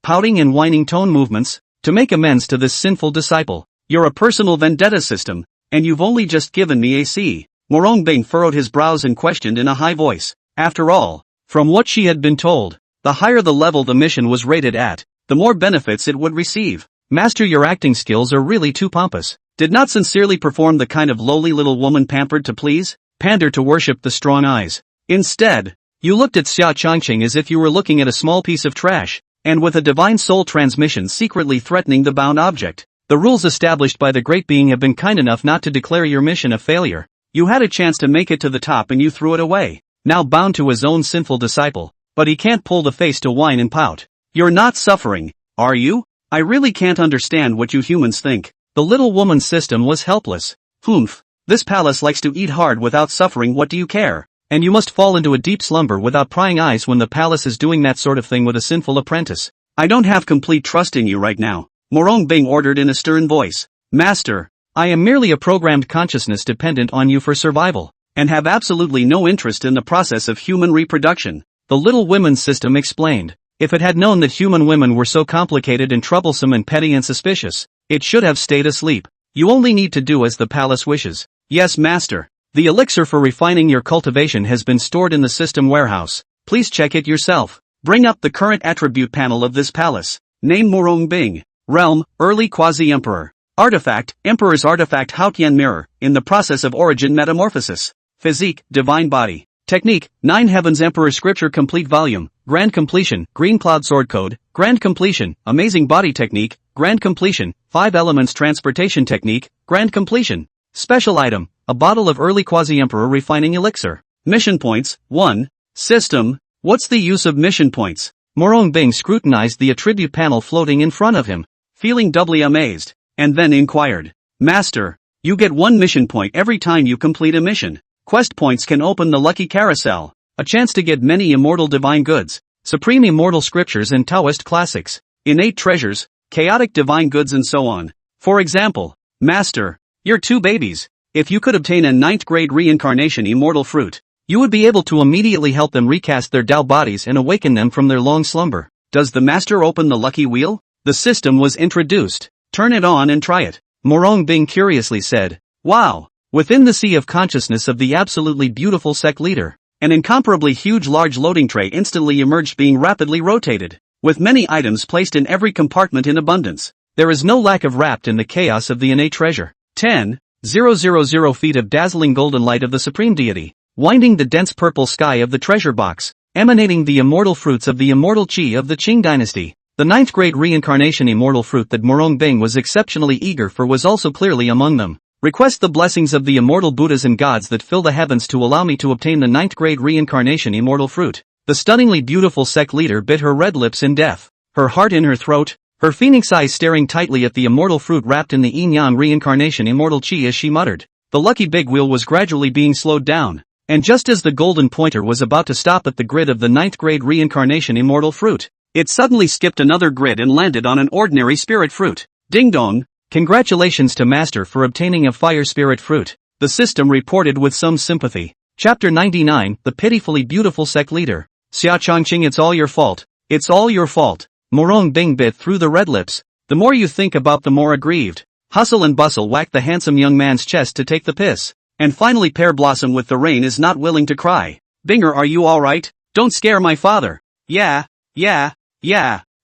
pouting and whining tone movements, to make amends to this sinful disciple. You're a personal vendetta system, and you've only just given me a C. Murong Bing furrowed his brows and questioned in a high voice. After all, from what she had been told, the higher the level the mission was rated at, the more benefits it would receive. Master, your acting skills are really too pompous. Did not sincerely perform the kind of lowly little woman pampered to please, pander to worship the strong eyes. Instead, you looked at Xia Changqing as if you were looking at a small piece of trash, and with a divine soul transmission secretly threatening the bound object. The rules established by the great being have been kind enough not to declare your mission a failure. You had a chance to make it to the top and you threw it away. Now bound to his own sinful disciple, but he can't pull the face to whine and pout. You're not suffering, are you? I really can't understand what you humans think. The little woman's system was helpless. Humph. This palace likes to eat hard without suffering. What do you care? And you must fall into a deep slumber without prying eyes when the palace is doing that sort of thing with a sinful apprentice. I don't have complete trust in you right now, Murong Bing ordered in a stern voice. Master, I am merely a programmed consciousness dependent on you for survival, and have absolutely no interest in the process of human reproduction, the little women's system explained. If it had known that human women were so complicated and troublesome and petty and suspicious, it should have stayed asleep. You only need to do as the palace wishes. Yes, master. The elixir for refining your cultivation has been stored in the system warehouse. Please check it yourself. Bring up the current attribute panel of this palace. Name Murong Bing. Realm, early quasi-emperor. Artifact, Emperor's artifact Haotian mirror, in the process of origin metamorphosis. Physique, divine body. Technique, 9 Heavens Emperor Scripture Complete Volume, Grand Completion, Green Cloud Sword Code, Grand Completion, Amazing Body Technique, Grand Completion, 5 Elements Transportation Technique, Grand Completion. Special item, a bottle of early quasi-emperor refining elixir. Mission points, 1. System, what's the use of mission points? Murong Bing scrutinized the attribute panel floating in front of him, feeling doubly amazed, and then inquired. Master, you get 1 mission point every time you complete a mission. Quest points can open the lucky carousel, a chance to get many immortal divine goods, supreme immortal scriptures and Taoist classics, innate treasures, chaotic divine goods and so on. For example, Master, your 2 babies. If you could obtain a 9th grade reincarnation immortal fruit, you would be able to immediately help them recast their Tao bodies and awaken them from their long slumber. Does the master open the lucky wheel? The system was introduced. Turn it on and try it. Murong Bing curiously said. Wow. Within the sea of consciousness of the absolutely beautiful sect leader, an incomparably huge large loading tray instantly emerged, being rapidly rotated, with many items placed in every compartment in abundance. There is no lack of wrapped in the chaos of the innate treasure. 10,000 feet of dazzling golden light of the supreme deity, winding the dense purple sky of the treasure box, emanating the immortal fruits of the immortal Qi of the Qing dynasty. The ninth grade reincarnation immortal fruit that Murong Bing was exceptionally eager for was also clearly among them. Request the blessings of the immortal Buddhas and gods that fill the heavens to allow me to obtain the ninth grade reincarnation immortal fruit. The stunningly beautiful sect leader bit her red lips in death, her heart in her throat, her phoenix eyes staring tightly at the immortal fruit wrapped in the yin-yang reincarnation immortal Qi as she muttered. The lucky big wheel was gradually being slowed down, and just as the golden pointer was about to stop at the grid of the ninth grade reincarnation immortal fruit, it suddenly skipped another grid and landed on an ordinary spirit fruit. Ding dong! Congratulations to Master for obtaining a fire spirit fruit, the system reported with some sympathy. Chapter 99, The Pitifully Beautiful Sect Leader. Xia Changqing, it's all your fault. It's all your fault. Murong Bing bit through the red lips. The more you think about the more aggrieved. Hustle and bustle whacked the handsome young man's chest to take the piss. And finally Pear Blossom with the rain is not willing to cry. Binger, are you alright? Don't scare my father. Yeah,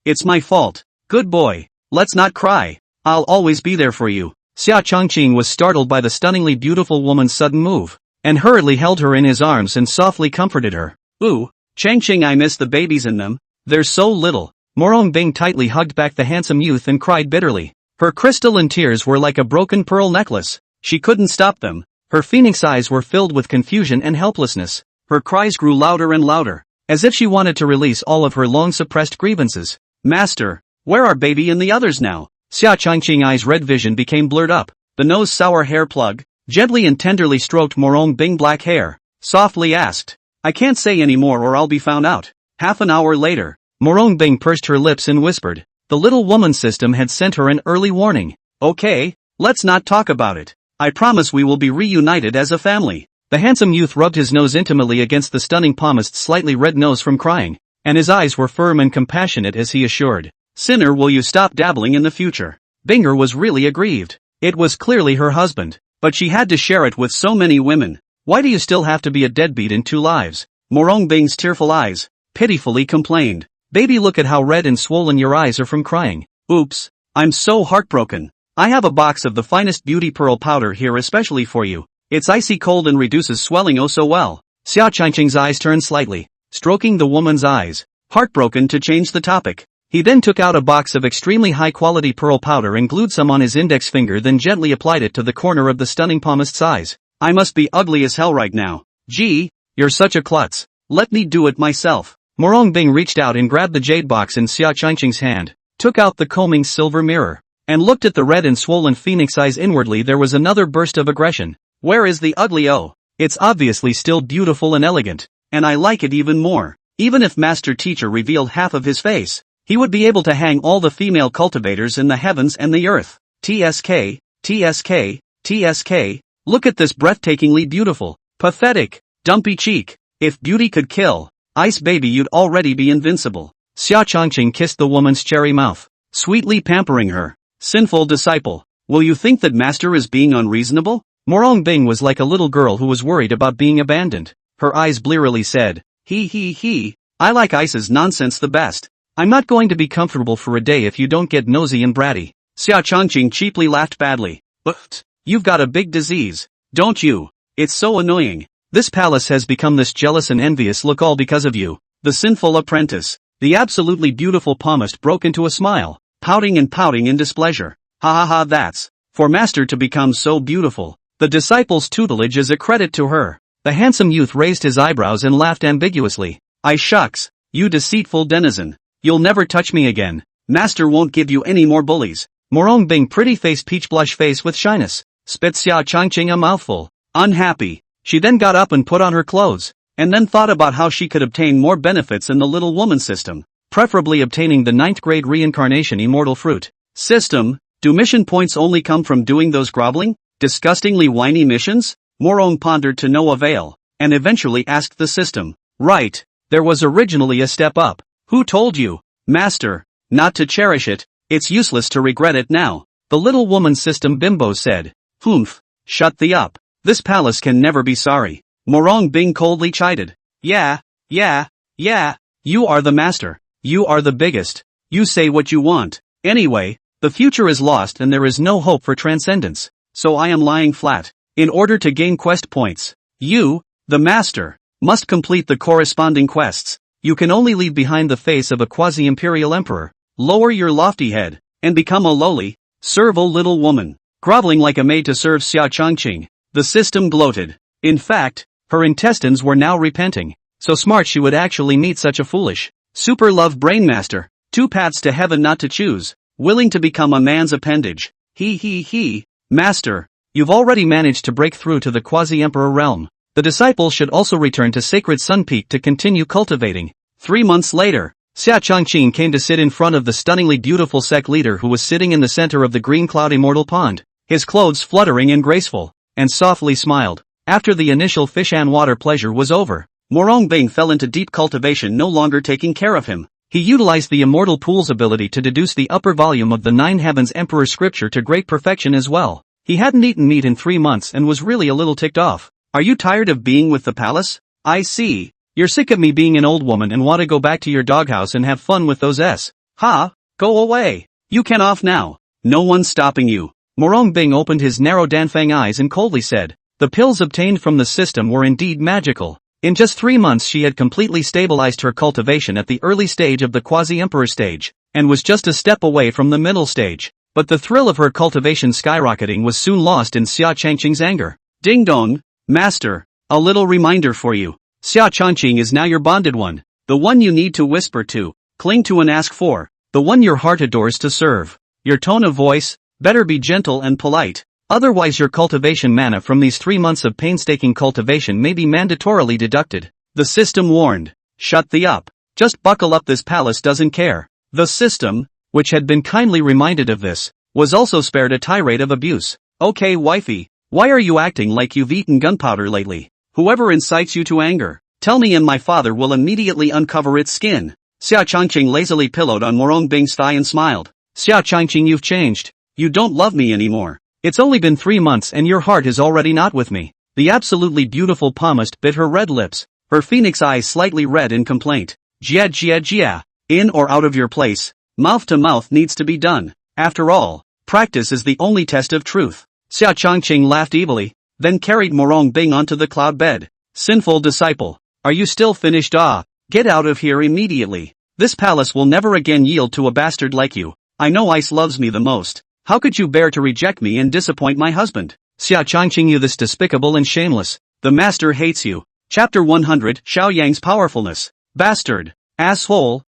it's my fault. Good boy. Let's not cry. I'll always be there for you. Xia Changqing was startled by the stunningly beautiful woman's sudden move, and hurriedly held her in his arms and softly comforted her. Ooh, Changqing, I miss the babies in them. They're so little. Murong Bing tightly hugged back the handsome youth and cried bitterly. Her crystalline tears were like a broken pearl necklace. She couldn't stop them. Her phoenix eyes were filled with confusion and helplessness. Her cries grew louder and louder, as if she wanted to release all of her long-suppressed grievances. Master, where are baby and the others now? Xia Changqing's eyes' red vision became blurred up. The nose sour hair plug gently and tenderly stroked Murong Bing black hair, softly asked. I can't say any more or I'll be found out. Half an hour later, Murong Bing pursed her lips and whispered. The little woman system had sent her an early warning. Okay, let's not talk about it. I promise we will be reunited as a family. The handsome youth rubbed his nose intimately against the stunning palmist's slightly red nose from crying, and his eyes were firm and compassionate as he assured. Sinner, will you stop dabbling in the future? Binger was really aggrieved. It was clearly her husband, but she had to share it with so many women. Why do you still have to be a deadbeat in two lives? Murong Bing's tearful eyes pitifully complained. Baby, look at how red and swollen your eyes are from crying. Oops, I'm so heartbroken. I have a box of the finest beauty pearl powder here especially for you. It's icy cold and reduces swelling oh so well. Xia Changqing's eyes turned slightly, stroking the woman's eyes, heartbroken to change the topic. He then took out a box of extremely high-quality pearl powder and glued some on his index finger, then gently applied it to the corner of the stunning palmist's eyes. I must be ugly as hell right now. Gee, you're such a klutz. Let me do it myself. Murong Bing reached out and grabbed the jade box in Xia Changqing's hand, took out the combing silver mirror, and looked at the red and swollen phoenix eyes inwardly. There was another burst of aggression. Where is the ugly? Oh, it's obviously still beautiful and elegant, and I like it even more. Even if Master Teacher revealed half of his face, he would be able to hang all the female cultivators in the heavens and the earth. TSK, TSK, TSK, look at this breathtakingly beautiful, pathetic, dumpy cheek. If beauty could kill, ice baby, you'd already be invincible. Xia Changqing kissed the woman's cherry mouth, sweetly pampering her. Sinful disciple, will you think that Master is being unreasonable? Murong Bing was like a little girl who was worried about being abandoned. Her eyes blearily said, he, I like Ice's nonsense the best. I'm not going to be comfortable for a day if you don't get nosy and bratty. Xia Changqing cheaply laughed badly. But, you've got a big disease, don't you? It's so annoying. This palace has become this jealous and envious look all because of you. The sinful apprentice. The absolutely beautiful palmist broke into a smile, pouting in displeasure. Ha, that's for Master to become so beautiful. The disciple's tutelage is a credit to her. The handsome youth raised his eyebrows and laughed ambiguously. I shucks, you deceitful denizen. You'll never touch me again. Master won't give you any more bullies. Murong Bing pretty face peach blush face with shyness, spit Xia Changqing a mouthful. Unhappy. She then got up and put on her clothes, and then thought about how she could obtain more benefits in the little woman system, preferably obtaining the ninth grade reincarnation immortal fruit. System, do mission points only come from doing those groveling, disgustingly whiny missions? Murong pondered to no avail, and eventually asked the system. Right, there was originally a step up. Who told you, Master, not to cherish it? It's useless to regret it now. The little woman system bimbo said. Humph, shut thee up. This palace can never be sorry. Murong Bing coldly chided. Yeah, you are the master. You are the biggest. You say what you want. Anyway, The future is lost and there is no hope for transcendence. So I am lying flat. In order to gain quest points, you, the master, must complete the corresponding quests. You can only leave behind the face of a quasi-imperial emperor, lower your lofty head, and become a lowly, servile little woman, groveling like a maid to serve Xia Changqing. The system gloated. In fact, her intestines were now repenting. So smart she would actually meet such a foolish, super love brainmaster. 2 paths to heaven not to choose, willing to become a man's appendage. Master, you've already managed to break through to the quasi-emperor realm. The disciple should also return to Sacred Sun Peak to continue cultivating. 3 months later, Xia Changqing came to sit in front of the stunningly beautiful sect leader who was sitting in the center of the green cloud immortal pond, his clothes fluttering and graceful, and softly smiled. After the initial fish and water pleasure was over, Murong Bing fell into deep cultivation, no longer taking care of him. He utilized the immortal pool's ability to deduce the upper volume of the 9 Heavens Emperor scripture to great perfection as well. He hadn't eaten meat in 3 months and was really a little ticked off. Are you tired of being with the palace? I see. You're sick of me being an old woman and want to go back to your doghouse and have fun with those Go away. You can off now. No one's stopping you. Murong Bing opened his narrow Danfang eyes and coldly said, the pills obtained from the system were indeed magical. In just 3 months she had completely stabilized her cultivation at the early stage of the quasi-emperor stage, and was just a step away from the middle stage. But the thrill of her cultivation skyrocketing was soon lost in Xia Changqing's anger. Ding dong, master, a little reminder for you. Xia Changqing is now your bonded one, the one you need to whisper to, cling to and ask for, the one your heart adores to serve. Your tone of voice, better be gentle and polite. Otherwise your cultivation mana from these 3 months of painstaking cultivation may be mandatorily deducted. The system warned. Shut the up. Just buckle up, this palace doesn't care. The system, which had been kindly reminded of this, was also spared a tirade of abuse. Okay wifey, why are you acting like you've eaten gunpowder lately? Whoever incites you to anger, tell me and my father will immediately uncover its skin. Xia Changqing lazily pillowed on Murong Bing's thigh and smiled. Xia Changqing, you've changed. You don't love me anymore. It's only been 3 months and your heart is already not with me. The absolutely beautiful palmist bit her red lips, her phoenix eyes slightly red in complaint. Jia. In or out of your place, mouth to mouth needs to be done. After all, practice is the only test of truth. Xia Changqing laughed evilly, then carried Murong Bing onto the cloud bed. Sinful disciple, are you still finished? Get out of here immediately. This palace will never again yield to a bastard like you. I know Ice loves me the most. How could you bear to reject me and disappoint my husband? Xia Changqing, you this despicable and shameless. The master hates you. Chapter 100, Xiaoyang's powerfulness. Bastard. Asshole.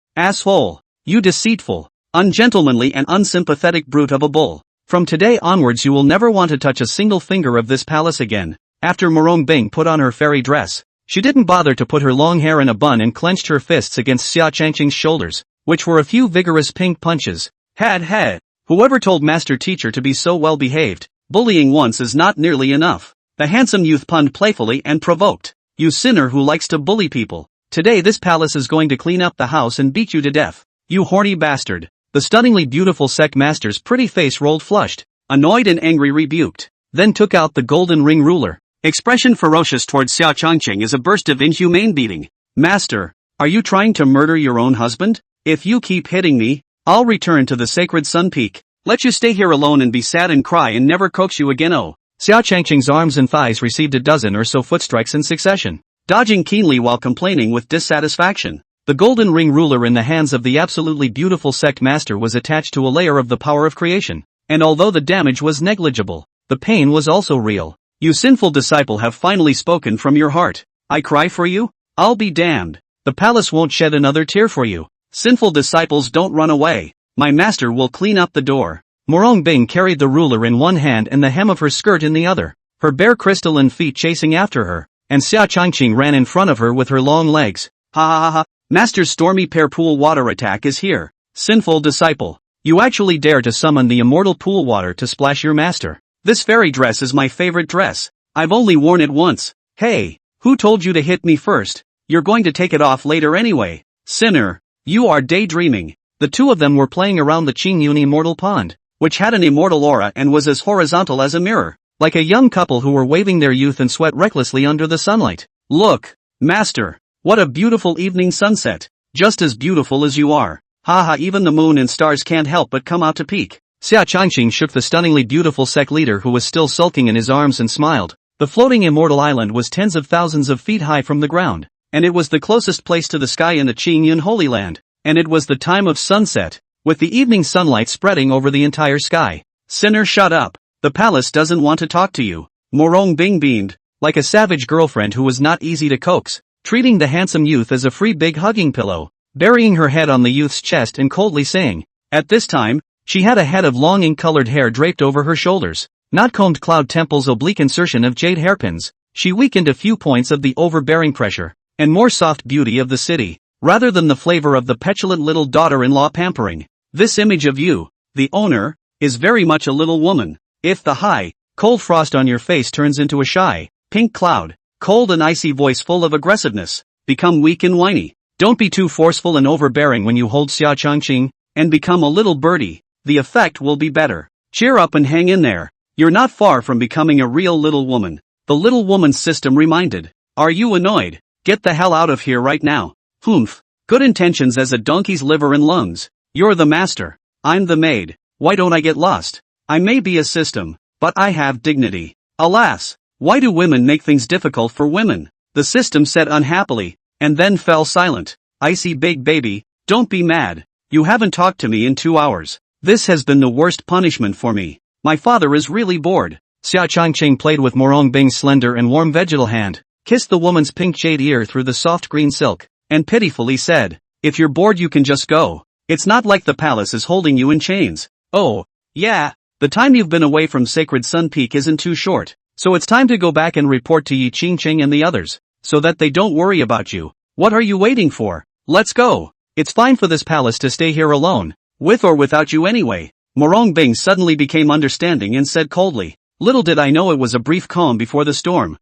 You deceitful, ungentlemanly and unsympathetic brute of a bull. From today onwards you will never want to touch a single finger of this palace again. After Murong Bing put on her fairy dress, she didn't bother to put her long hair in a bun and clenched her fists against Xia Changqing's shoulders, which were a few vigorous pink punches. Had. Whoever told master teacher to be so well behaved? Bullying once is not nearly enough. The handsome youth punned playfully and provoked. You sinner who likes to bully people. Today this palace is going to clean up the house and beat you to death. You horny bastard. The stunningly beautiful sect master's pretty face rolled flushed, annoyed and angry rebuked, then took out the golden ring ruler. Expression ferocious towards Xia Changqing is a burst of inhumane beating. Master, are you trying to murder your own husband? If you keep hitting me, I'll return to the Sacred Sun Peak. Let you stay here alone and be sad and cry and never coax you again. Xia Changqing's arms and thighs received a dozen or so footstrikes in succession, dodging keenly while complaining with dissatisfaction. The golden ring ruler in the hands of the absolutely beautiful sect master was attached to a layer of the power of creation, and although the damage was negligible, the pain was also real. You sinful disciple have finally spoken from your heart. I cry for you? I'll be damned. The palace won't shed another tear for you. Sinful disciples, don't run away. My master will clean up the door. Murong Bing carried the ruler in one hand and the hem of her skirt in the other, her bare crystalline feet chasing after her, and Xia Changqing ran in front of her with her long legs. Ha. Master's stormy pair pool water attack is here. Sinful disciple, you actually dare to summon the immortal pool water to splash your master. This fairy dress is my favorite dress. I've only worn it once. Hey, who told you to hit me first? You're going to take it off later anyway. Sinner, you are daydreaming. The two of them were playing around the Qingyun immortal pond, which had an immortal aura and was as horizontal as a mirror, like a young couple who were waving their youth and sweat recklessly under the sunlight. Look, master, what a beautiful evening sunset. Just as beautiful as you are. Haha, even the moon and stars can't help but come out to peek. Xia Changqing shook the stunningly beautiful sect leader who was still sulking in his arms and smiled. The floating immortal island was tens of thousands of feet high from the ground, and it was the closest place to the sky in the Qingyun Holy Land, and it was the time of sunset, with the evening sunlight spreading over the entire sky. Sinner, shut up. The palace doesn't want to talk to you. Murong Bing beamed, like a savage girlfriend who was not easy to coax, treating the handsome youth as a free big hugging pillow, burying her head on the youth's chest and coldly saying. At this time, she had a head of long ink-colored hair draped over her shoulders, not combed cloud temple's oblique insertion of jade hairpins. She weakened a few points of the overbearing pressure, and more soft beauty of the city, rather than the flavor of the petulant little daughter-in-law pampering. This image of you, the owner, is very much a little woman. If the high, cold frost on your face turns into a shy, pink cloud, cold and icy voice full of aggressiveness, become weak and whiny. Don't be too forceful and overbearing when you hold Xia Changqing, and become a little birdie. The effect will be better. Cheer up and hang in there. You're not far from becoming a real little woman. The little woman's system reminded. Are you annoyed? Get the hell out of here right now. Humph. Good intentions as a donkey's liver and lungs. You're the master. I'm the maid. Why don't I get lost? I may be a system, but I have dignity. Alas, why do women make things difficult for women? The system said unhappily, and then fell silent. Icy big baby, don't be mad. You haven't talked to me in 2 hours. This has been the worst punishment for me. My father is really bored. Xia Changqing played with Murong Bing's slender and warm vegetal hand, kissed the woman's pink jade ear through the soft green silk, and pitifully said, if you're bored you can just go. It's not like the palace is holding you in chains. Oh, yeah, the time you've been away from Sacred Sun Peak isn't too short, so it's time to go back and report to Yi Qingqing and the others, so that they don't worry about you. What are you waiting for? Let's go. It's fine for this palace to stay here alone, with or without you anyway. Murong Bing suddenly became understanding and said coldly, little did I know it was a brief calm before the storm.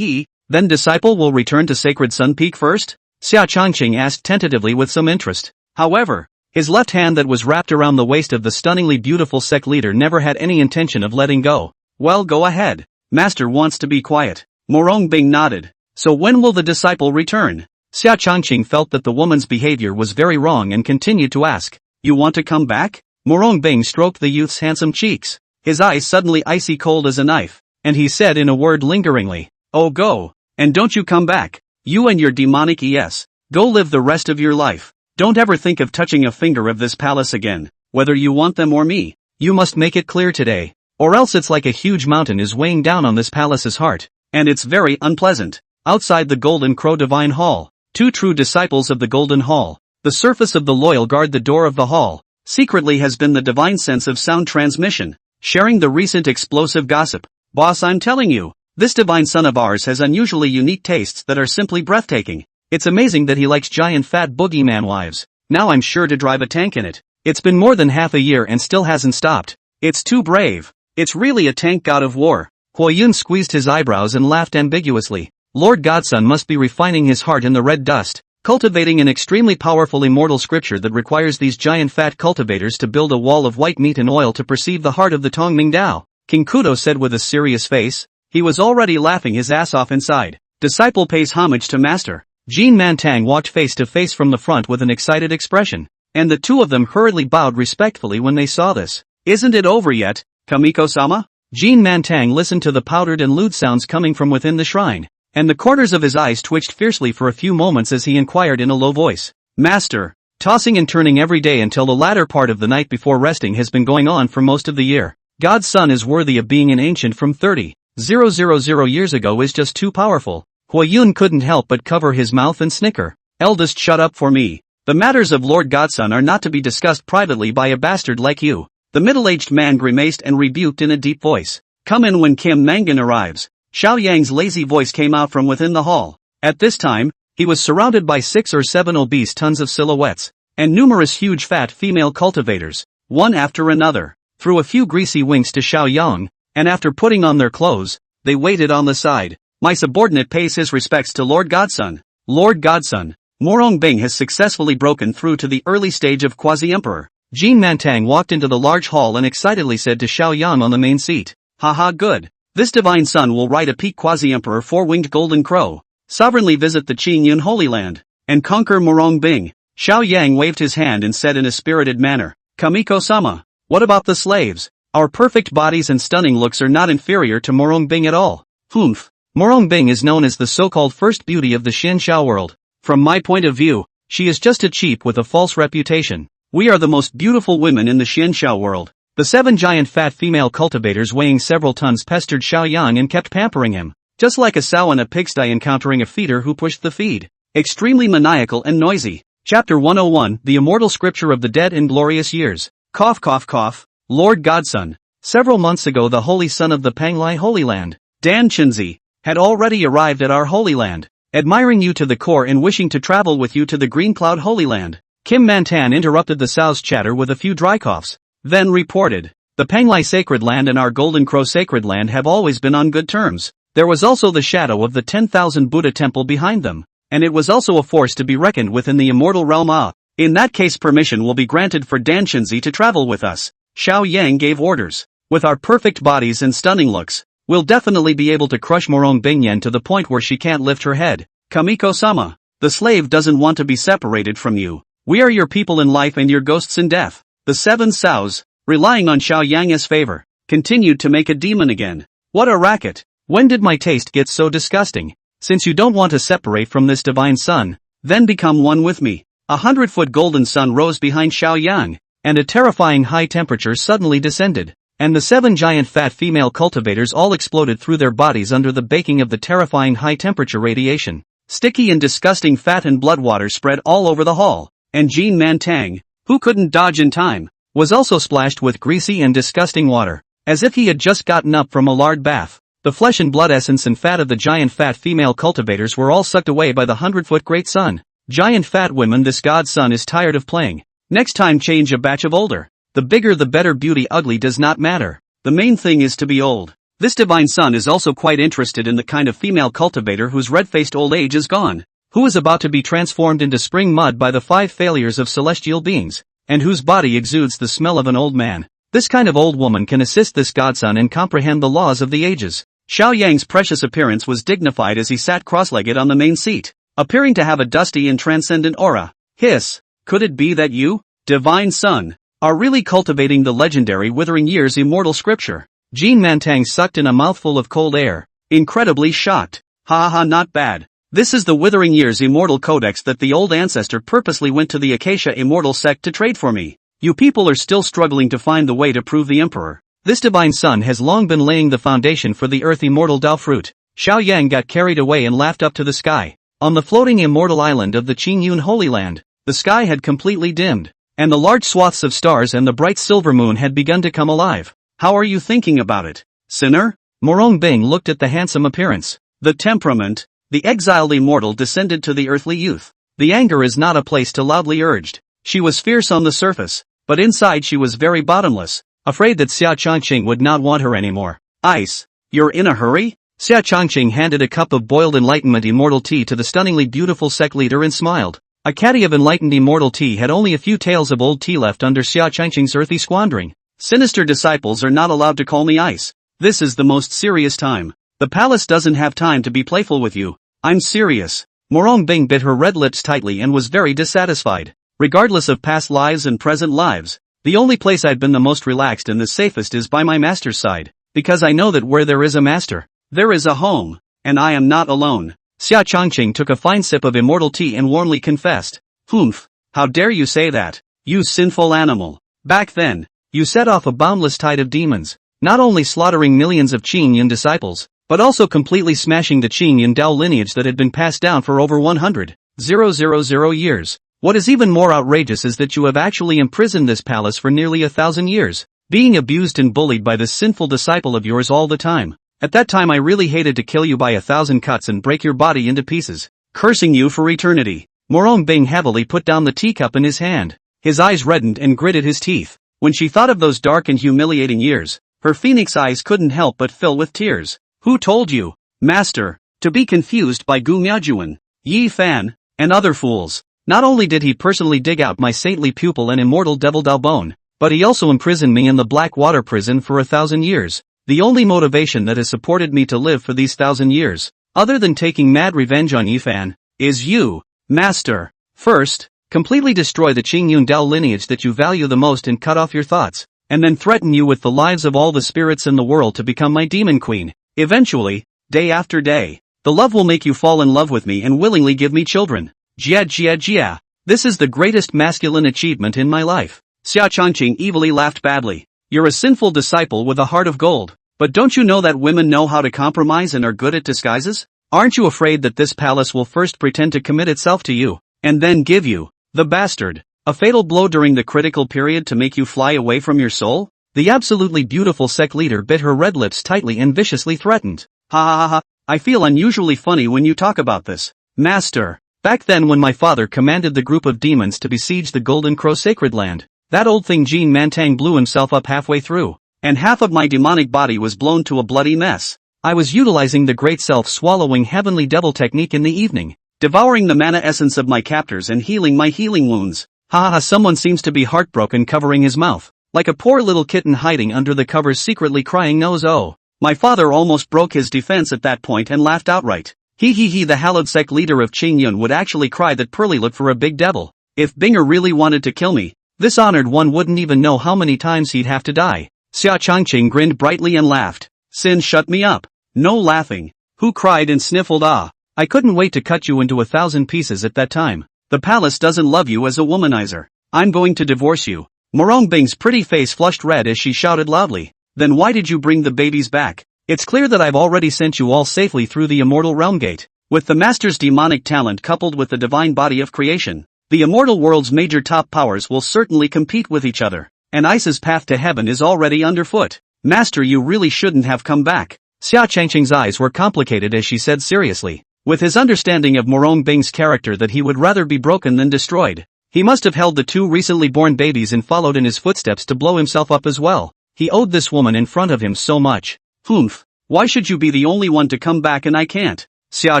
Then disciple will return to Sacred Sun Peak first? Xia Changqing asked tentatively with some interest. However, his left hand that was wrapped around the waist of the stunningly beautiful sect leader never had any intention of letting go. Well, go ahead. Master wants to be quiet. Murong Bing nodded. So when will the disciple return? Xia Changqing felt that the woman's behavior was very wrong and continued to ask. You want to come back? Murong Bing stroked the youth's handsome cheeks, his eyes suddenly icy cold as a knife, and he said in a word lingeringly, oh go, and don't you come back. You and your demonic ES, go live the rest of your life. Don't ever think of touching a finger of this palace again, whether you want them or me. You must make it clear today, or else it's like a huge mountain is weighing down on this palace's heart, and it's very unpleasant. Outside the Golden Crow Divine Hall, 2 true disciples of the Golden Hall, the surface of the loyal guard the door of the hall, secretly has been the divine sense of sound transmission, sharing the recent explosive gossip. Boss, I'm telling you, this divine son of ours has unusually unique tastes that are simply breathtaking. It's amazing that he likes giant fat boogeyman wives. Now I'm sure to drive a tank in it. It's been more than half a year and still hasn't stopped. It's too brave. It's really a tank god of war. Huayun squeezed his eyebrows and laughed ambiguously. Lord Godson must be refining his heart in the red dust, cultivating an extremely powerful immortal scripture that requires these giant fat cultivators to build a wall of white meat and oil to perceive the heart of the Tongming Dao. King Kudo said with a serious face. He was already laughing his ass off inside. Disciple pays homage to master. Jean Mantang walked face to face from the front with an excited expression, and the 2 of them hurriedly bowed respectfully when they saw this. Isn't it over yet, Kamiko-sama? Jean Mantang listened to the powdered and lewd sounds coming from within the shrine, and the corners of his eyes twitched fiercely for a few moments as he inquired in a low voice. Master, tossing and turning every day until the latter part of the night before resting has been going on for most of the year. God's son is worthy of being an ancient from 30,000 years ago is just too powerful. Huayun couldn't help but cover his mouth and snicker. Eldest, shut up for me. The matters of Lord Godson are not to be discussed privately by a bastard like you. The middle-aged man grimaced and rebuked in a deep voice. Come in when Kim Mangan arrives. Xiao Yang's lazy voice came out from within the hall. At this time, he was surrounded by 6 or 7 obese tons of silhouettes, and numerous huge fat female cultivators, one after another, threw a few greasy winks to Xiao Yang, and after putting on their clothes, they waited on the side. My subordinate pays his respects to Lord Godson. Lord Godson, Murong Bing has successfully broken through to the early stage of quasi-emperor. Jean Mantang walked into the large hall and excitedly said to Xiao Yang on the main seat. Haha, good. This divine son will ride a peak quasi-emperor 4-winged golden crow, sovereignly visit the Qingyun Holy Land, and conquer Murong Bing. Xiao Yang waved his hand and said in a spirited manner, Kamiko-sama, What about the slaves? Our perfect bodies and stunning looks are not inferior to Murong Bing at all. Humph. Murong Bing is known as the so-called first beauty of the Xianxiao world. From my point of view, she is just a cheap with a false reputation. We are the most beautiful women in the Xianxiao world. The 7 giant fat female cultivators weighing several tons pestered Xiaoyang and kept pampering him, just like a sow in a pigsty encountering a feeder who pushed the feed. Extremely maniacal and noisy. Chapter 101, The Immortal Scripture of the Dead in Glorious Years. Cough cough cough. Lord Godson. Several months ago the holy son of the Panglai Holy Land, Dan Chinzi, had already arrived at our Holy Land, admiring you to the core and wishing to travel with you to the Green Cloud Holy Land. Kim Mantan interrupted the sow's chatter with a few dry coughs, then reported, the Panglai Sacred Land and our Golden Crow Sacred Land have always been on good terms. There was also the shadow of the 10,000 Buddha temple behind them, and it was also a force to be reckoned with in the immortal realm. In that case permission will be granted for Dan Chinzi to travel with us. Xiao Yang gave orders. With our perfect bodies and stunning looks, we'll definitely be able to crush Murong Bingyan to the point where she can't lift her head. Kamiko-sama, the slave doesn't want to be separated from you. We are your people in life and your ghosts in death. The 7 sows, relying on Xiao Yang's favor, continued to make a demon again. What a racket. When did my taste get so disgusting? Since you don't want to separate from this divine sun, then become one with me. 100-foot golden sun rose behind Xiao Yang, and a terrifying high temperature suddenly descended, and the 7 giant fat female cultivators all exploded through their bodies under the baking of the terrifying high temperature radiation. Sticky and disgusting fat and blood water spread all over the hall, and Jean Mantang, who couldn't dodge in time, was also splashed with greasy and disgusting water, as if he had just gotten up from a lard bath. The flesh and blood essence and fat of the giant fat female cultivators were all sucked away by the 100-foot great sun. Giant fat women, this god sun is tired of playing. Next time change a batch of older. The bigger the better, beauty ugly does not matter. The main thing is to be old. This divine sun is also quite interested in the kind of female cultivator whose red-faced old age is gone, who is about to be transformed into spring mud by the 5 failures of celestial beings, and whose body exudes the smell of an old man. This kind of old woman can assist this godson and comprehend the laws of the ages. Xiao Yang's precious appearance was dignified as he sat cross-legged on the main seat, appearing to have a dusty and transcendent aura. Hiss, could it be that you, divine sun, are really cultivating the legendary Withering Years immortal scripture? Jean Mantang sucked in a mouthful of cold air, incredibly shocked. Ha ha, not bad. This is the Withering Years immortal codex that the old ancestor purposely went to the Acacia immortal sect to trade for me. You people are still struggling to find the way to prove the emperor. This divine sun has long been laying the foundation for the earth immortal Dao fruit. Xiao Yang got carried away and laughed up to the sky. On the floating immortal island of the Qingyun Holy Land, the sky had completely dimmed, and the large swaths of stars and the bright silver moon had begun to come alive. How are you thinking about it, sinner? Murong Bing looked at the handsome appearance, the temperament. The exiled immortal descended to the earthly youth. The anger is not a place to loudly urged. She was fierce on the surface, but inside she was very bottomless, afraid that Xia Changqing would not want her anymore. Ice, you're in a hurry? Xia Changqing handed a cup of boiled enlightenment immortal tea to the stunningly beautiful sect leader and smiled. A caddy of enlightened immortal tea had only a few tales of old tea left under Xia Changqing's earthy squandering. Sinister disciples are not allowed to call me ice. This is the most serious time. The palace doesn't have time to be playful with you. I'm serious. Murong Bing bit her red lips tightly and was very dissatisfied. Regardless of past lives and present lives, the only place I've been the most relaxed and the safest is by my master's side, because I know that where there is a master, there is a home, and I am not alone. Xia Changqing took a fine sip of immortal tea and warmly confessed, "Humph, how dare you say that, you sinful animal. Back then, you set off a boundless tide of demons, not only slaughtering millions of Qingyun disciples, but also completely smashing the Qingyun Dao lineage that had been passed down for over 100,000 years. What is even more outrageous is that you have actually imprisoned this palace for nearly 1,000 years, being abused and bullied by this sinful disciple of yours all the time. At that time I really hated to kill you by 1,000 cuts and break your body into pieces, cursing you for eternity." Murong Bing heavily put down the teacup in his hand. His eyes reddened and gritted his teeth. When she thought of those dark and humiliating years, her phoenix eyes couldn't help but fill with tears. "Who told you, master, to be confused by Gu Miaojun, Ye Fan, and other fools? Not only did he personally dig out my saintly pupil and immortal devil Dao bone, but he also imprisoned me in the black water prison for 1,000 years. The only motivation that has supported me to live for these 1,000 years, other than taking mad revenge on Ye Fan, is you, master. First, completely destroy the Qingyun Dao lineage that you value the most and cut off your thoughts, and then threaten you with the lives of all the spirits in the world to become my demon queen. Eventually, day after day, the love will make you fall in love with me and willingly give me children. Jia jia jia. This is the greatest masculine achievement in my life. Xia Changqing evilly laughed badly. You're a sinful disciple with a heart of gold. But don't you know that women know how to compromise and are good at disguises? Aren't you afraid that this palace will first pretend to commit itself to you, and then give you, the bastard, a fatal blow during the critical period to make you fly away from your soul? The absolutely beautiful sect leader bit her red lips tightly and viciously threatened. Ha ha ha ha, I feel unusually funny when you talk about this. Master, back then when my father commanded the group of demons to besiege the Golden Crow Sacred Land, that old thing Jean Mantang blew himself up halfway through, and half of my demonic body was blown to a bloody mess. I was utilizing the great self-swallowing heavenly devil technique in the evening, devouring the mana essence of my captors and healing my healing wounds. Ha ha ha, someone seems to be heartbroken covering his mouth, like a poor little kitten hiding under the covers secretly crying nose oh. My father almost broke his defense at that point and laughed outright. He, the hallowed sect leader of Qingyun would actually cry that Pearly looked for a big devil. If Binger really wanted to kill me, this honored one wouldn't even know how many times he'd have to die. Xia Changqing grinned brightly and laughed. Sin, shut me up. No laughing. Who cried and sniffled ah? I couldn't wait to cut you into 1,000 pieces at that time. The palace doesn't love you as a womanizer. I'm going to divorce you. Murong Bing's pretty face flushed red as she shouted loudly. Then why did you bring the babies back? It's clear that I've already sent you all safely through the immortal realm gate. With the master's demonic talent coupled with the divine body of creation, the immortal world's major top powers will certainly compete with each other, and Ice's path to heaven is already underfoot. Master, you really shouldn't have come back. Xia Changqing's eyes were complicated as she said seriously, with his understanding of Murong Bing's character that he would rather be broken than destroyed. He must have held the two recently born babies and followed in his footsteps to blow himself up as well. He owed this woman in front of him so much. Humph. Why should you be the only one to come back and I can't? Xia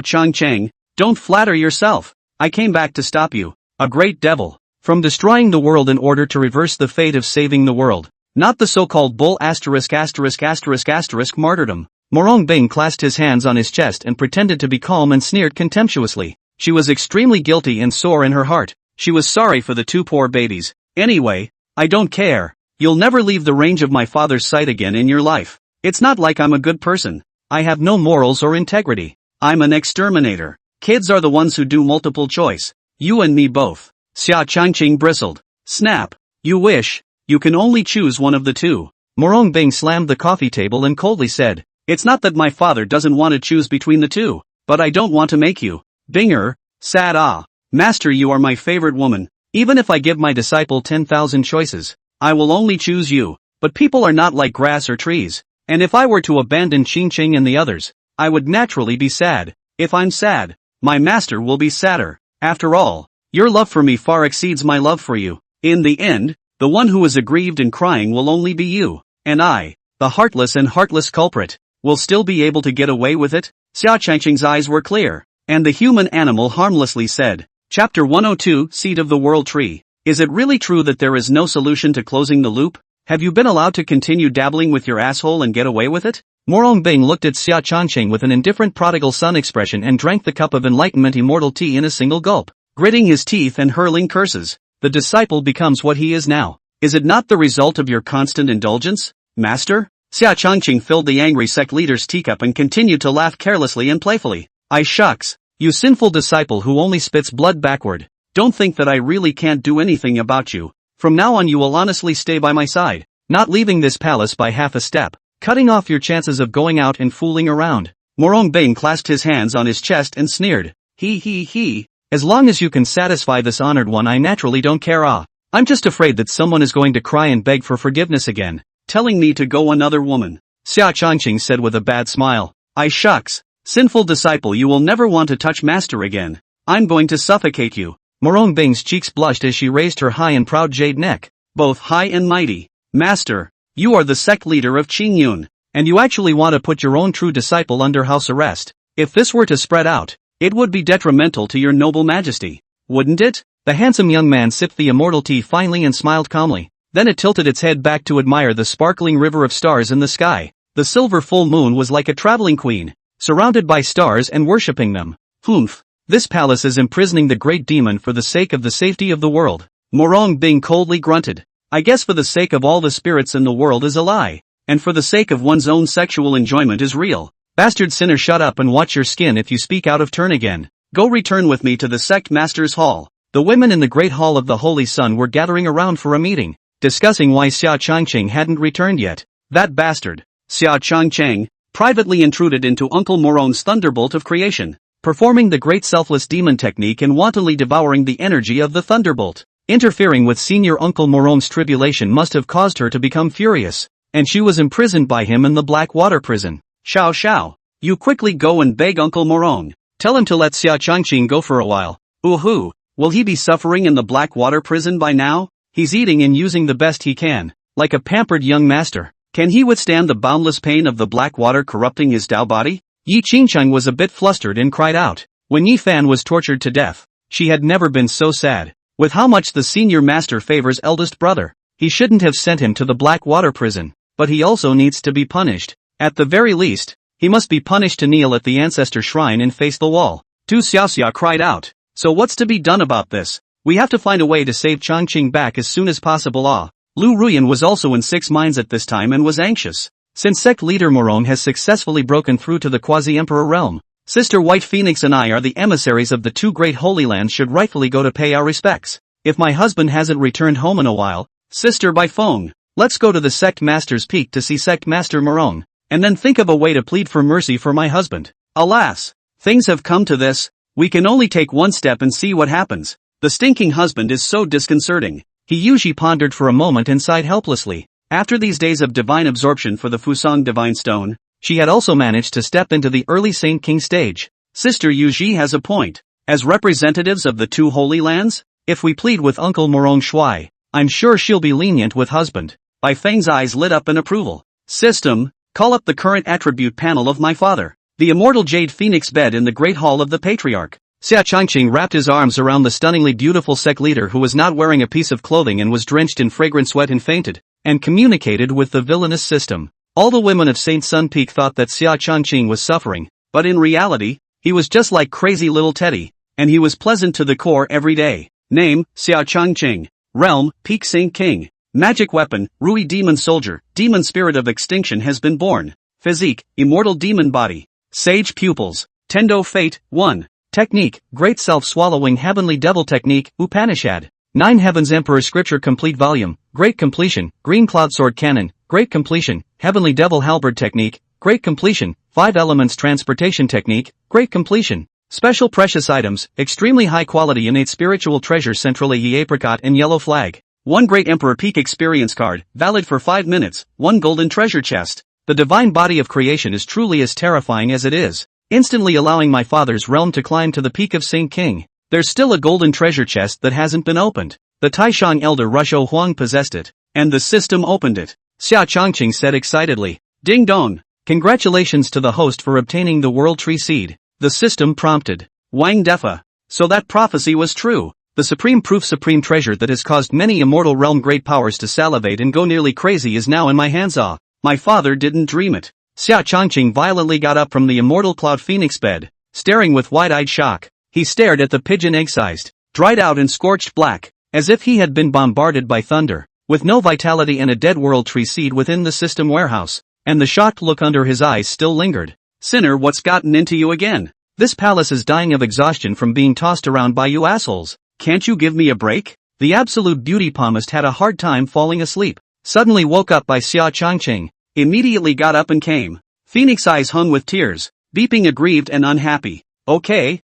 Changqing, don't flatter yourself. I came back to stop you, a great devil, from destroying the world in order to reverse the fate of saving the world. Not the so-called bull ***** martyrdom. Murong Bing clasped his hands on his chest and pretended to be calm and sneered contemptuously. She was extremely guilty and sore in her heart. She was sorry for the two poor babies. Anyway, I don't care. You'll never leave the range of my father's sight again in your life. It's not like I'm a good person. I have no morals or integrity. I'm an exterminator. Kids are the ones who do multiple choice. You and me both. Xia Changqing bristled. Snap. You wish. You can only choose one of the two. Murong Bing slammed the coffee table and coldly said, it's not that my father doesn't want to choose between the two, but I don't want to make you. Binger. Sad ah. Master, you are my favorite woman. Even if I give my disciple 10,000 choices, I will only choose you. But people are not like grass or trees. And if I were to abandon Qingqing and the others, I would naturally be sad. If I'm sad, my master will be sadder. After all, your love for me far exceeds my love for you. In the end, the one who is aggrieved and crying will only be you. And I, the heartless culprit, will still be able to get away with it? Xia Changqing's eyes were clear, and the human animal harmlessly said, Chapter 102, Seed of the World Tree. Is it really true that there is no solution to closing the loop? Have you been allowed to continue dabbling with your asshole and get away with it? Murong Bing looked at Xia Changqing with an indifferent prodigal son expression and drank the cup of enlightenment immortal tea in a single gulp. Gritting his teeth and hurling curses, the disciple becomes what he is now. Is it not the result of your constant indulgence, master? Xia Changqing filled the angry sect leader's teacup and continued to laugh carelessly and playfully. I shucks. You sinful disciple who only spits blood backward. Don't think that I really can't do anything about you. From now on you will honestly stay by my side, not leaving this palace by half a step, cutting off your chances of going out and fooling around. Murong Bing clasped his hands on his chest and sneered. He. As long as you can satisfy this honored one I naturally don't care I'm just afraid that someone is going to cry and beg for forgiveness again, telling me to go another woman. Xia Changqing said with a bad smile. I shucks. Sinful disciple, you will never want to touch master again. I'm going to suffocate you. Murong Bing's cheeks blushed as she raised her high and proud jade neck. Both high and mighty. Master, you are the sect leader of Qingyun, and you actually want to put your own true disciple under house arrest. If this were to spread out, it would be detrimental to your noble majesty, wouldn't it? The handsome young man sipped the immortal tea finally and smiled calmly. Then it tilted its head back to admire the sparkling river of stars in the sky. The silver full moon was like a traveling queen, surrounded by stars and worshipping them. Humph. This palace is imprisoning the great demon for the sake of the safety of the world. Murong Bing coldly grunted. I guess for the sake of all the spirits in the world is a lie. And for the sake of one's own sexual enjoyment is real. Bastard sinner, shut up and watch your skin if you speak out of turn again. Go return with me to the sect master's hall. The women in the great hall of the Holy Sun were gathering around for a meeting, discussing why Xia Changqing hadn't returned yet. That bastard, Xia Changqing, privately intruded into Uncle Murong's thunderbolt of creation, performing the great selfless demon technique and wantonly devouring the energy of the thunderbolt. Interfering with senior Uncle Murong's tribulation must have caused her to become furious, and she was imprisoned by him in the Black Water prison. Xiao Xiao, you quickly go and beg Uncle Murong. Tell him to let Xia Changqing go for a while. Ooh, will he be suffering in the Black Water prison by now? He's eating and using the best he can, like a pampered young master. Can he withstand the boundless pain of the black water corrupting his Dao body? Yi Qingcheng was a bit flustered and cried out. When Yi Fan was tortured to death, she had never been so sad. With how much the senior master favors eldest brother, he shouldn't have sent him to the black water prison, but he also needs to be punished. At the very least, he must be punished to kneel at the ancestor shrine and face the wall. Tu Xiaoxia cried out. So what's to be done about this? We have to find a way to save Changqing back as soon as possible. Lu Ruyan was also in six minds at this time and was anxious. Since sect leader Murong has successfully broken through to the quasi-emperor realm, Sister White Phoenix and I are the emissaries of the two great holy lands, should rightfully go to pay our respects. If my husband hasn't returned home in a while, sister by phone, let's go to the sect master's peak to see sect master Murong, and then think of a way to plead for mercy for my husband. Alas, things have come to this. We can only take one step and see what happens. The stinking husband is so disconcerting. He pondered for a moment and sighed helplessly. After these days of divine absorption for the Fusang Divine Stone, she had also managed to step into the early Saint King stage. Sister Yuji has a point. As representatives of the two holy lands, if we plead with Uncle Murong Shuai, I'm sure she'll be lenient with husband. Bai Feng's eyes lit up in approval. System, call up the current attribute panel of my father. The immortal jade phoenix bed in the great hall of the patriarch. Xia Changqing wrapped his arms around the stunningly beautiful sect leader, who was not wearing a piece of clothing and was drenched in fragrant sweat, and fainted, and communicated with the villainous system. All the women of Saint Sun Peak thought that Xia Changqing was suffering, but in reality, he was just like crazy little Teddy, and he was pleasant to the core every day. Name, Xia Changqing. Realm, Peak Saint King. Magic weapon, Rui Demon Soldier, Demon Spirit of Extinction has been born. Physique, Immortal Demon Body. Sage Pupils. Tendo Fate, 1. Technique, Great Self-Swallowing Heavenly Devil Technique, Upanishad. 9 Heavens Emperor Scripture Complete Volume, Great Completion, Green Cloud Sword Cannon, Great Completion, Heavenly Devil Halberd Technique, Great Completion, 5 Elements Transportation Technique, Great Completion. Special Precious Items, Extremely High Quality Innate Spiritual Treasure Central Ye Apricot and Yellow Flag. 1 Great Emperor Peak Experience Card, valid for 5 minutes, 1 Golden Treasure Chest. The divine body of creation is truly as terrifying as it is, instantly allowing my father's realm to climb to the peak of Saint King. There's still a golden treasure chest that hasn't been opened. The Taishang elder Rusho Huang possessed it, and the system opened it. Xia Changqing said excitedly. Ding dong. Congratulations to the host for obtaining the World Tree Seed. The system prompted. Wang Defa. So that prophecy was true. The supreme proof, supreme treasure that has caused many immortal realm great powers to salivate and go nearly crazy is now in my hands. My father didn't dream it. Xia Changqing violently got up from the immortal cloud phoenix bed, staring with wide-eyed shock. He stared at the pigeon egg-sized, dried out and scorched black, as if he had been bombarded by thunder, with no vitality and a dead world tree seed within the system warehouse, and the shocked look under his eyes still lingered. Sinner, what's gotten into you again? This palace is dying of exhaustion from being tossed around by you assholes. Can't you give me a break? The absolute beauty palmist had a hard time falling asleep. Suddenly woke up by Xia Changqing. Immediately got up and came. Phoenix eyes hung with tears, beeping aggrieved and unhappy. Okay.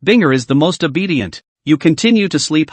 Binger is the most obedient. You continue to sleep,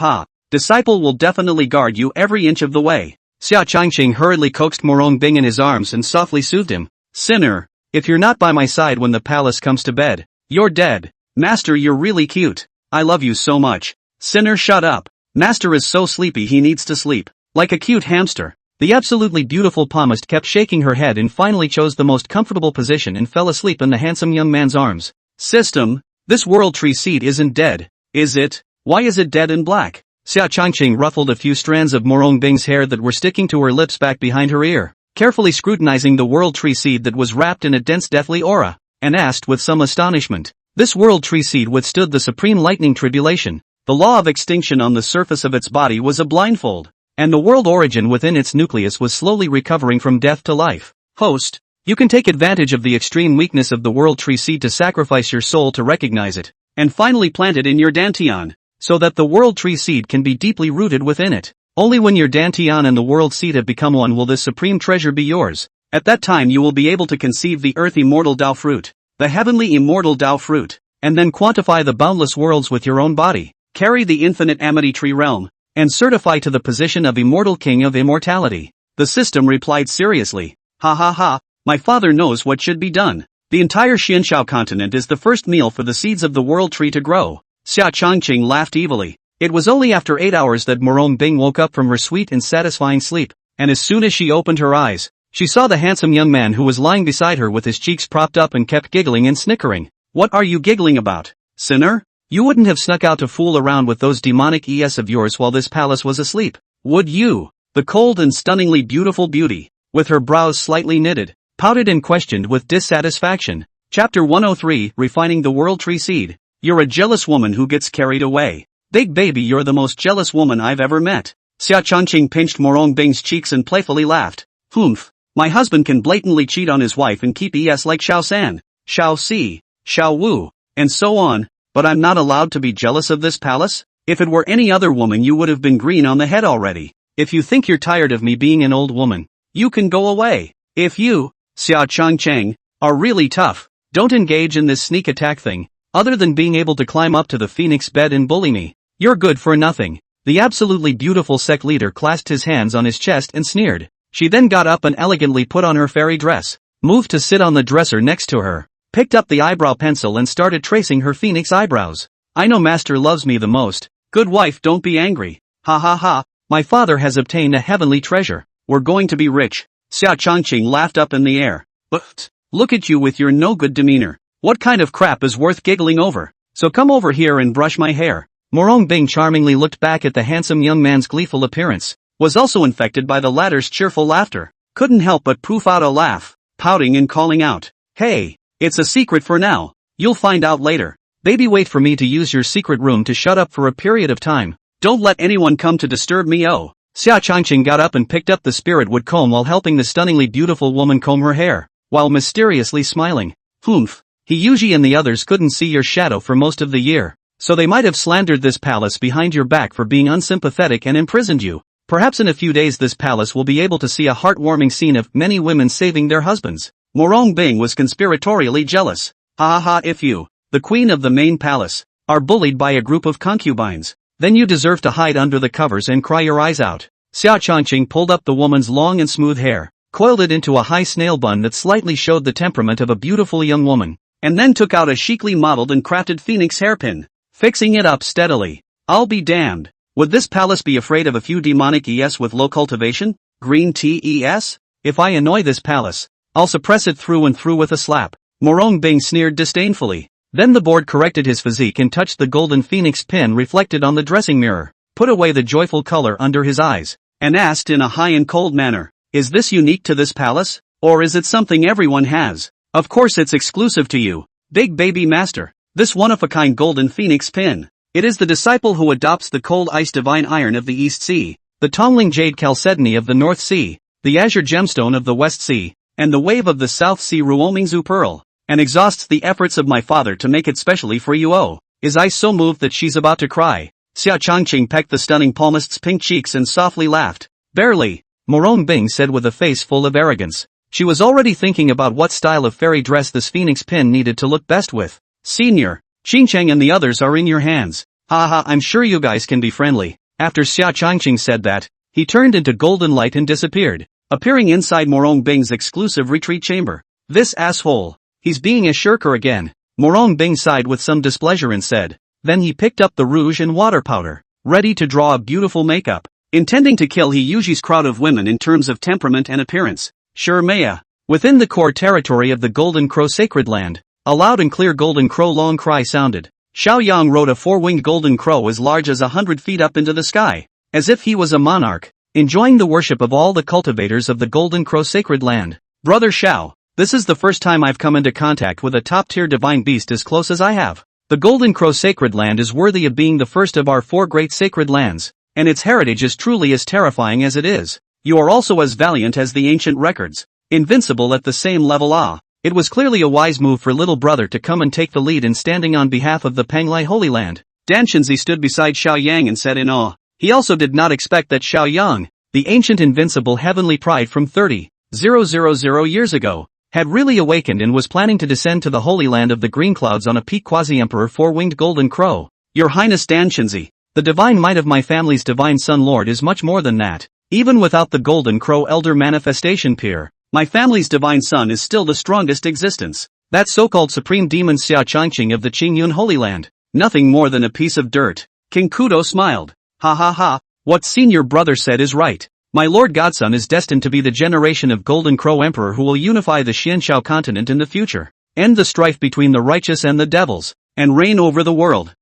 Disciple will definitely guard you every inch of the way. Xia Changqing hurriedly coaxed Murong Bing in his arms and softly soothed him. Sinner, if you're not by my side when the palace comes to bed, you're dead. Master, you're really cute. I love you so much. Sinner, shut up. Master is so sleepy he needs to sleep. Like a cute hamster. The absolutely beautiful palmist kept shaking her head and finally chose the most comfortable position and fell asleep in the handsome young man's arms. System, this world tree seed isn't dead, is it? Why is it dead and black? Xia Changqing ruffled a few strands of Murong Bing's hair that were sticking to her lips back behind her ear, carefully scrutinizing the world tree seed that was wrapped in a dense deathly aura, and asked with some astonishment. This world tree seed withstood the supreme lightning tribulation. The law of extinction on the surface of its body was a blindfold, and the world origin within its nucleus was slowly recovering from death to life. Host, you can take advantage of the extreme weakness of the world tree seed to sacrifice your soul to recognize it, and finally plant it in your dantian, so that the world tree seed can be deeply rooted within it. Only when your dantian and the world seed have become one will this supreme treasure be yours. At that time you will be able to conceive the earth immortal Tao fruit, the heavenly immortal Tao fruit, and then quantify the boundless worlds with your own body, carry the infinite amity tree realm, and certify to the position of immortal king of immortality. The system replied seriously, ha ha ha, my father knows what should be done. The entire Xianshao continent is the first meal for the seeds of the world tree to grow. Xia Changqing laughed evilly. It was only after 8 hours that Murong Bing woke up from her sweet and satisfying sleep, and as soon as she opened her eyes, she saw the handsome young man who was lying beside her with his cheeks propped up and kept giggling and snickering. What are you giggling about, sinner? You wouldn't have snuck out to fool around with those demonic ES of yours while this palace was asleep, would you? The cold and stunningly beautiful beauty, with her brows slightly knitted, pouted and questioned with dissatisfaction. Chapter 103, Refining the World Tree Seed. You're a jealous woman who gets carried away. Big baby, you're the most jealous woman I've ever met. Xia Changqing pinched Murong Bing's cheeks and playfully laughed. Humph. My husband can blatantly cheat on his wife and keep ES like Xiao San, Xiao Si, Xiao Wu, and so on, but I'm not allowed to be jealous of this palace? If it were any other woman you would have been green on the head already. If you think you're tired of me being an old woman, you can go away. If you, Xia Changqing, are really tough, don't engage in this sneak attack thing, other than being able to climb up to the phoenix bed and bully me. You're good for nothing. The absolutely beautiful sect leader clasped his hands on his chest and sneered. She then got up and elegantly put on her fairy dress, moved to sit on the dresser next to her, picked up the eyebrow pencil and started tracing her phoenix eyebrows. I know master loves me the most. Good wife, don't be angry. Ha ha ha, my father has obtained a heavenly treasure. We're going to be rich. Xia Changqing laughed up in the air. But, look at you with your no good demeanor. What kind of crap is worth giggling over? So come over here and brush my hair. Murong Bing charmingly looked back at the handsome young man's gleeful appearance, was also infected by the latter's cheerful laughter, couldn't help but poof out a laugh, pouting and calling out, hey, it's a secret for now, you'll find out later. Baby, wait for me to use your secret room to shut up for a period of time. Don't let anyone come to disturb me. Oh. Xia Changqing got up and picked up the spirit wood comb while helping the stunningly beautiful woman comb her hair, while mysteriously smiling. Humph, Yuji and the others couldn't see your shadow for most of the year, so they might have slandered this palace behind your back for being unsympathetic and imprisoned you. Perhaps in a few days this palace will be able to see a heartwarming scene of many women saving their husbands. Murong Bing was conspiratorially jealous. Ha ha ha, if you, the queen of the main palace, are bullied by a group of concubines, then you deserve to hide under the covers and cry your eyes out. Xia Changqing pulled up the woman's long and smooth hair, coiled it into a high snail bun that slightly showed the temperament of a beautiful young woman, and then took out a chicly modeled and crafted phoenix hairpin, fixing it up steadily. I'll be damned. Would this palace be afraid of a few demonic ES with low cultivation? Green tea ES? If I annoy this palace, I'll suppress it through and through with a slap. Murong Bing sneered disdainfully. Then the board corrected his physique and touched the golden phoenix pin reflected on the dressing mirror, put away the joyful color under his eyes, and asked in a high and cold manner, is this unique to this palace, or is it something everyone has? Of course it's exclusive to you, big baby master, this one-of-a-kind golden phoenix pin. It is the disciple who adopts the cold ice divine iron of the East Sea, the Tongling jade chalcedony of the North Sea, the azure gemstone of the West Sea, and the wave of the South Sea Ruomingzu pearl, and exhausts the efforts of my father to make it specially for you. Oh, is I so moved that she's about to cry. Xia Changqing pecked the stunning palmist's pink cheeks and softly laughed. Barely, Murong Bing said with a face full of arrogance. She was already thinking about what style of fairy dress this phoenix pin needed to look best with. Senior, Xingcheng and the others are in your hands. Haha, I'm sure you guys can be friendly. After Xia Changqing said that, he turned into golden light and disappeared, appearing inside Murong Bing's exclusive retreat chamber. This asshole, he's being a shirker again. Murong Bing sighed with some displeasure and said. Then he picked up the rouge and water powder, ready to draw a beautiful makeup, intending to kill Yuji's crowd of women in terms of temperament and appearance. Sure Maya. Within the core territory of the Golden Crow Sacred Land, a loud and clear golden crow long cry sounded. Xiao Yang rode a four-winged golden crow as large as 100 feet up into the sky, as if he was a monarch, enjoying the worship of all the cultivators of the Golden Crow Sacred Land. Brother Xiao, this is the first time I've come into contact with a top-tier divine beast as close as I have. The Golden Crow Sacred Land is worthy of being the first of our 4 great sacred lands. and its heritage is truly as terrifying as it is. You are also as valiant as the ancient records. Invincible at the same level. It was clearly a wise move for little brother to come and take the lead in standing on behalf of the Penglai Holy Land. Dan Shenzi stood beside Xiao Yang and said in awe. He also did not expect that Xiao Yang, the ancient invincible heavenly pride from 30,000 years ago, had really awakened and was planning to descend to the Holy Land of the Green Clouds on a peak quasi-emperor four-winged golden crow. Your Highness Dan Shenzi, the divine might of my family's divine son lord is much more than that. Even without the golden crow elder manifestation peer, my family's divine son is still the strongest existence. That so-called supreme demon Xia Changqing of the Qingyun Holy Land, nothing more than a piece of dirt. King Kudo smiled. Ha ha ha, what senior brother said is right. My lord godson is destined to be the generation of golden crow emperor who will unify the Xianxiao continent in the future, end the strife between the righteous and the devils, and reign over the world.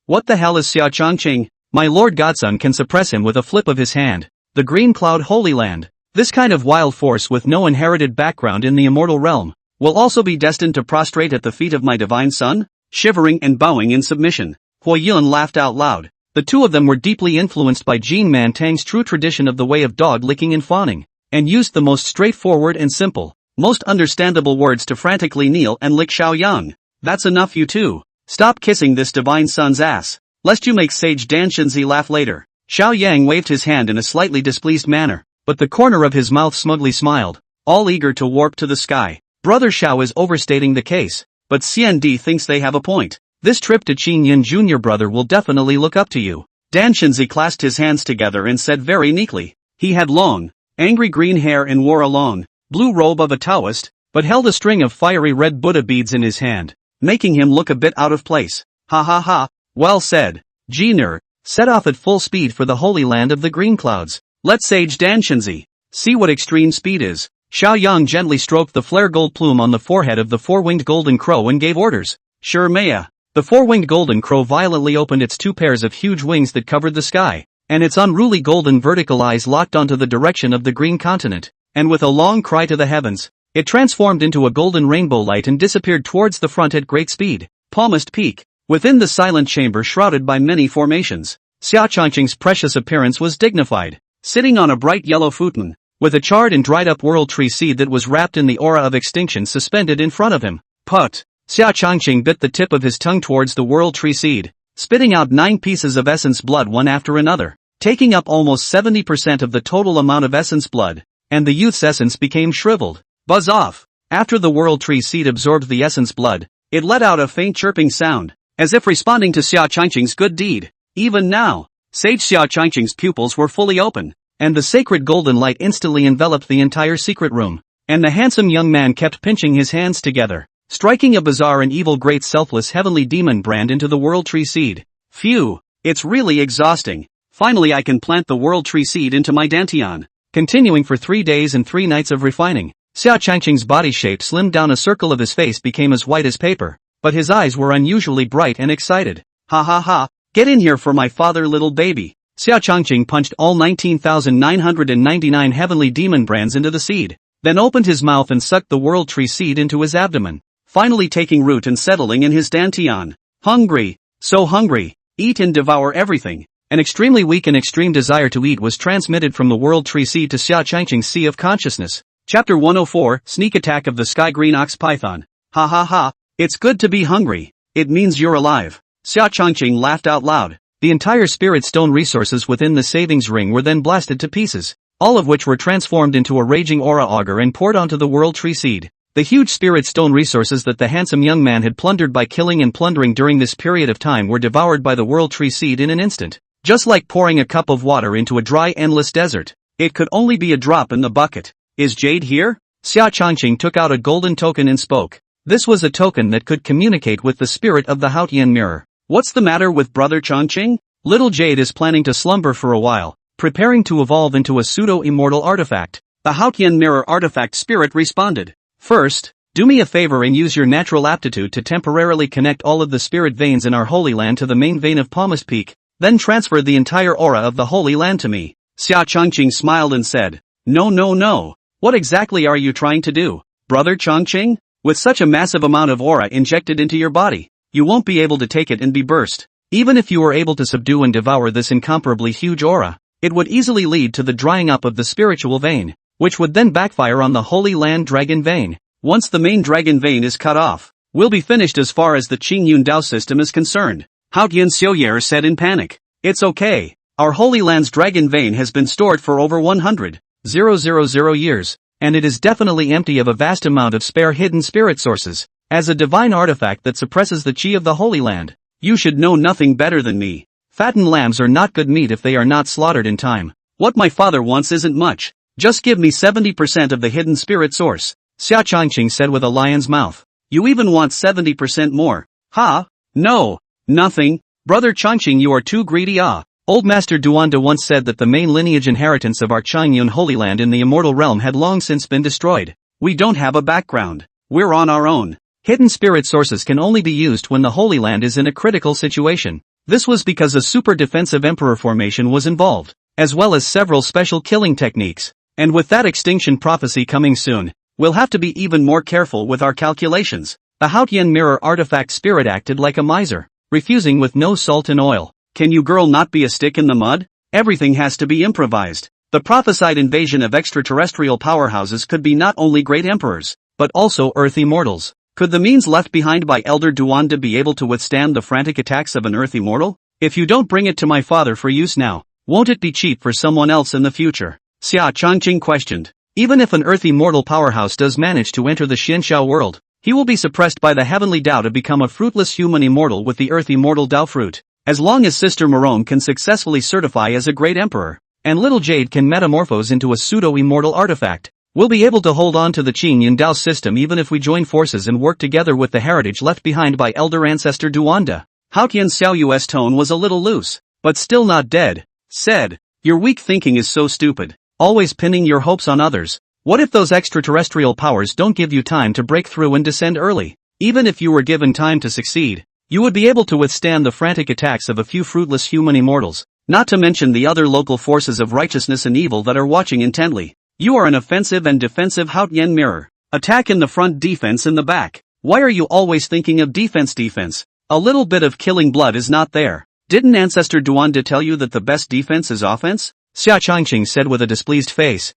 What the hell is Xia Changqing? My lord godson can suppress him with a flip of his hand. The Green Cloud Holy Land, this kind of wild force with no inherited background in the immortal realm, will also be destined to prostrate at the feet of my divine son? Shivering and bowing in submission, Huo Yun laughed out loud. The two of them were deeply influenced by Jin Man Tang's true tradition of the way of dog licking and fawning, and used the most straightforward and simple, most understandable words to frantically kneel and lick Xiao Yang. That's enough, you two. Stop kissing this divine son's ass, lest you make sage Dan Shenzi laugh later. Xiao Yang waved his hand in a slightly displeased manner, but the corner of his mouth smugly smiled, all eager to warp to the sky. Brother Xiao is overstating the case, but CND thinks they have a point. This trip to Qingyun Junior brother will definitely look up to you. Dan Shenzi clasped his hands together and said very neatly. He had long, angry green hair and wore a long, blue robe of a Taoist, but held a string of fiery red Buddha beads in his hand, making him look a bit out of place. Ha ha ha, well said. Jiner, set off at full speed for the Holy Land of the Green Clouds. Let's sage Dan Shenzi. See what extreme speed is. Xiao Yang gently stroked the flare gold plume on the forehead of the four-winged golden crow and gave orders. Sure, Maya. The four-winged golden crow violently opened its two pairs of huge wings that covered the sky, and its unruly golden vertical eyes locked onto the direction of the green continent, and with a long cry to the heavens, it transformed into a golden rainbow light and disappeared towards the front at great speed. Palmist Peak, within the silent chamber shrouded by many formations, Xia Changqing's precious appearance was dignified, sitting on a bright yellow futon, with a charred and dried-up world tree seed that was wrapped in the aura of extinction suspended in front of him. Put. Xia Changqing bit the tip of his tongue towards the world tree seed, spitting out 9 pieces of essence blood one after another, taking up almost 70% of the total amount of essence blood, and the youth's essence became shriveled. Buzz off! After the world tree seed absorbed the essence blood, it let out a faint chirping sound, as if responding to Xia Changqing's good deed. Even now, Sage Xia Changqing's pupils were fully open, and the sacred golden light instantly enveloped the entire secret room, and the handsome young man kept pinching his hands together, striking a bizarre and evil great selfless heavenly demon brand into the world tree seed. Phew, it's really exhausting. Finally I can plant the world tree seed into my dantian. Continuing for 3 days and 3 nights of refining, Xia Changqing's body shape slimmed down, a circle of his face became as white as paper, but his eyes were unusually bright and excited. Ha ha ha, get in here for my father little baby. Xia Changqing punched all 19,999 heavenly demon brands into the seed, then opened his mouth and sucked the world tree seed into his abdomen, finally taking root and settling in his dantian. Hungry, so hungry, eat and devour everything. An extremely weak and extreme desire to eat was transmitted from the world tree seed to Xia Changqing's sea of consciousness. Chapter 104, Sneak Attack of the Sky Green Ox Python. Ha ha ha, it's good to be hungry. It means you're alive. Xia Changqing laughed out loud. The entire spirit stone resources within the savings ring were then blasted to pieces, all of which were transformed into a raging aura auger and poured onto the world tree seed. The huge spirit stone resources that the handsome young man had plundered by killing and plundering during this period of time were devoured by the world tree seed in an instant. Just like pouring a cup of water into a dry endless desert. It could only be a drop in the bucket. Is Jade here? Xia Changqing took out a golden token and spoke. This was a token that could communicate with the spirit of the Haotian mirror. What's the matter with brother Changqing? Little Jade is planning to slumber for a while, preparing to evolve into a pseudo-immortal artifact. The Haotian mirror artifact spirit responded. First, do me a favor and use your natural aptitude to temporarily connect all of the spirit veins in our Holy Land to the main vein of Palmist Peak, then transfer the entire aura of the Holy Land to me. Xia Changqing smiled and said, No. What exactly are you trying to do, brother Changqing? With such a massive amount of aura injected into your body, you won't be able to take it and be burst. Even if you were able to subdue and devour this incomparably huge aura, it would easily lead to the drying up of the spiritual vein, which would then backfire on the Holy Land Dragon Vein. Once the main dragon vein is cut off, we'll be finished as far as the Qingyun Dao system is concerned, Haotian Xiuyer said in panic. It's okay. Our Holy Land's dragon vein has been stored for over 100,000 years, and it is definitely empty of a vast amount of spare hidden spirit sources. As a divine artifact that suppresses the qi of the Holy Land, you should know nothing better than me. Fattened lambs are not good meat if they are not slaughtered in time. What my father wants isn't much. Just give me 70% of the hidden spirit source, Xia Changqing said with a lion's mouth. You even want 70% more? Ha? No. Nothing. Brother Changqing, you are too greedy. Old Master Duanda once said that the main lineage inheritance of our Qingyun Holy Land in the immortal realm had long since been destroyed. We don't have a background. We're on our own. Hidden spirit sources can only be used when the Holy Land is in a critical situation. This was because a super defensive emperor formation was involved, as well as several special killing techniques. And with that extinction prophecy coming soon, we'll have to be even more careful with our calculations. The Haotian mirror artifact spirit acted like a miser, refusing with no salt and oil. Can you girl not be a stick in the mud? Everything has to be improvised. The prophesied invasion of extraterrestrial powerhouses could be not only great emperors, but also earth immortals. Could the means left behind by Elder Duanda be able to withstand the frantic attacks of an earth immortal? If you don't bring it to my father for use now, won't it be cheap for someone else in the future? Xia Changqing questioned. Even if an earth immortal powerhouse does manage to enter the Xianxiao world, he will be suppressed by the heavenly Dao to become a fruitless human immortal with the earth immortal Dao fruit. As long as Sister Murong can successfully certify as a great emperor, and little Jade can metamorphose into a pseudo-immortal artifact, we'll be able to hold on to the Qingyun Dao system even if we join forces and work together with the heritage left behind by Elder Ancestor Duanda. Haotian Xiaoyu's tone was a little loose, but still not dead. Said, your weak thinking is so stupid, always pinning your hopes on others. What if those extraterrestrial powers don't give you time to break through and descend early? Even if you were given time to succeed, you would be able to withstand the frantic attacks of a few fruitless human immortals, not to mention the other local forces of righteousness and evil that are watching intently. You are an offensive and defensive Haotian mirror. Attack in the front, defense in the back. Why are you always thinking of defense? A little bit of killing blood is not there. Didn't Ancestor Duanda tell you that the best defense is offense? Xia Changqing said with a displeased face.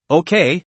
Okay,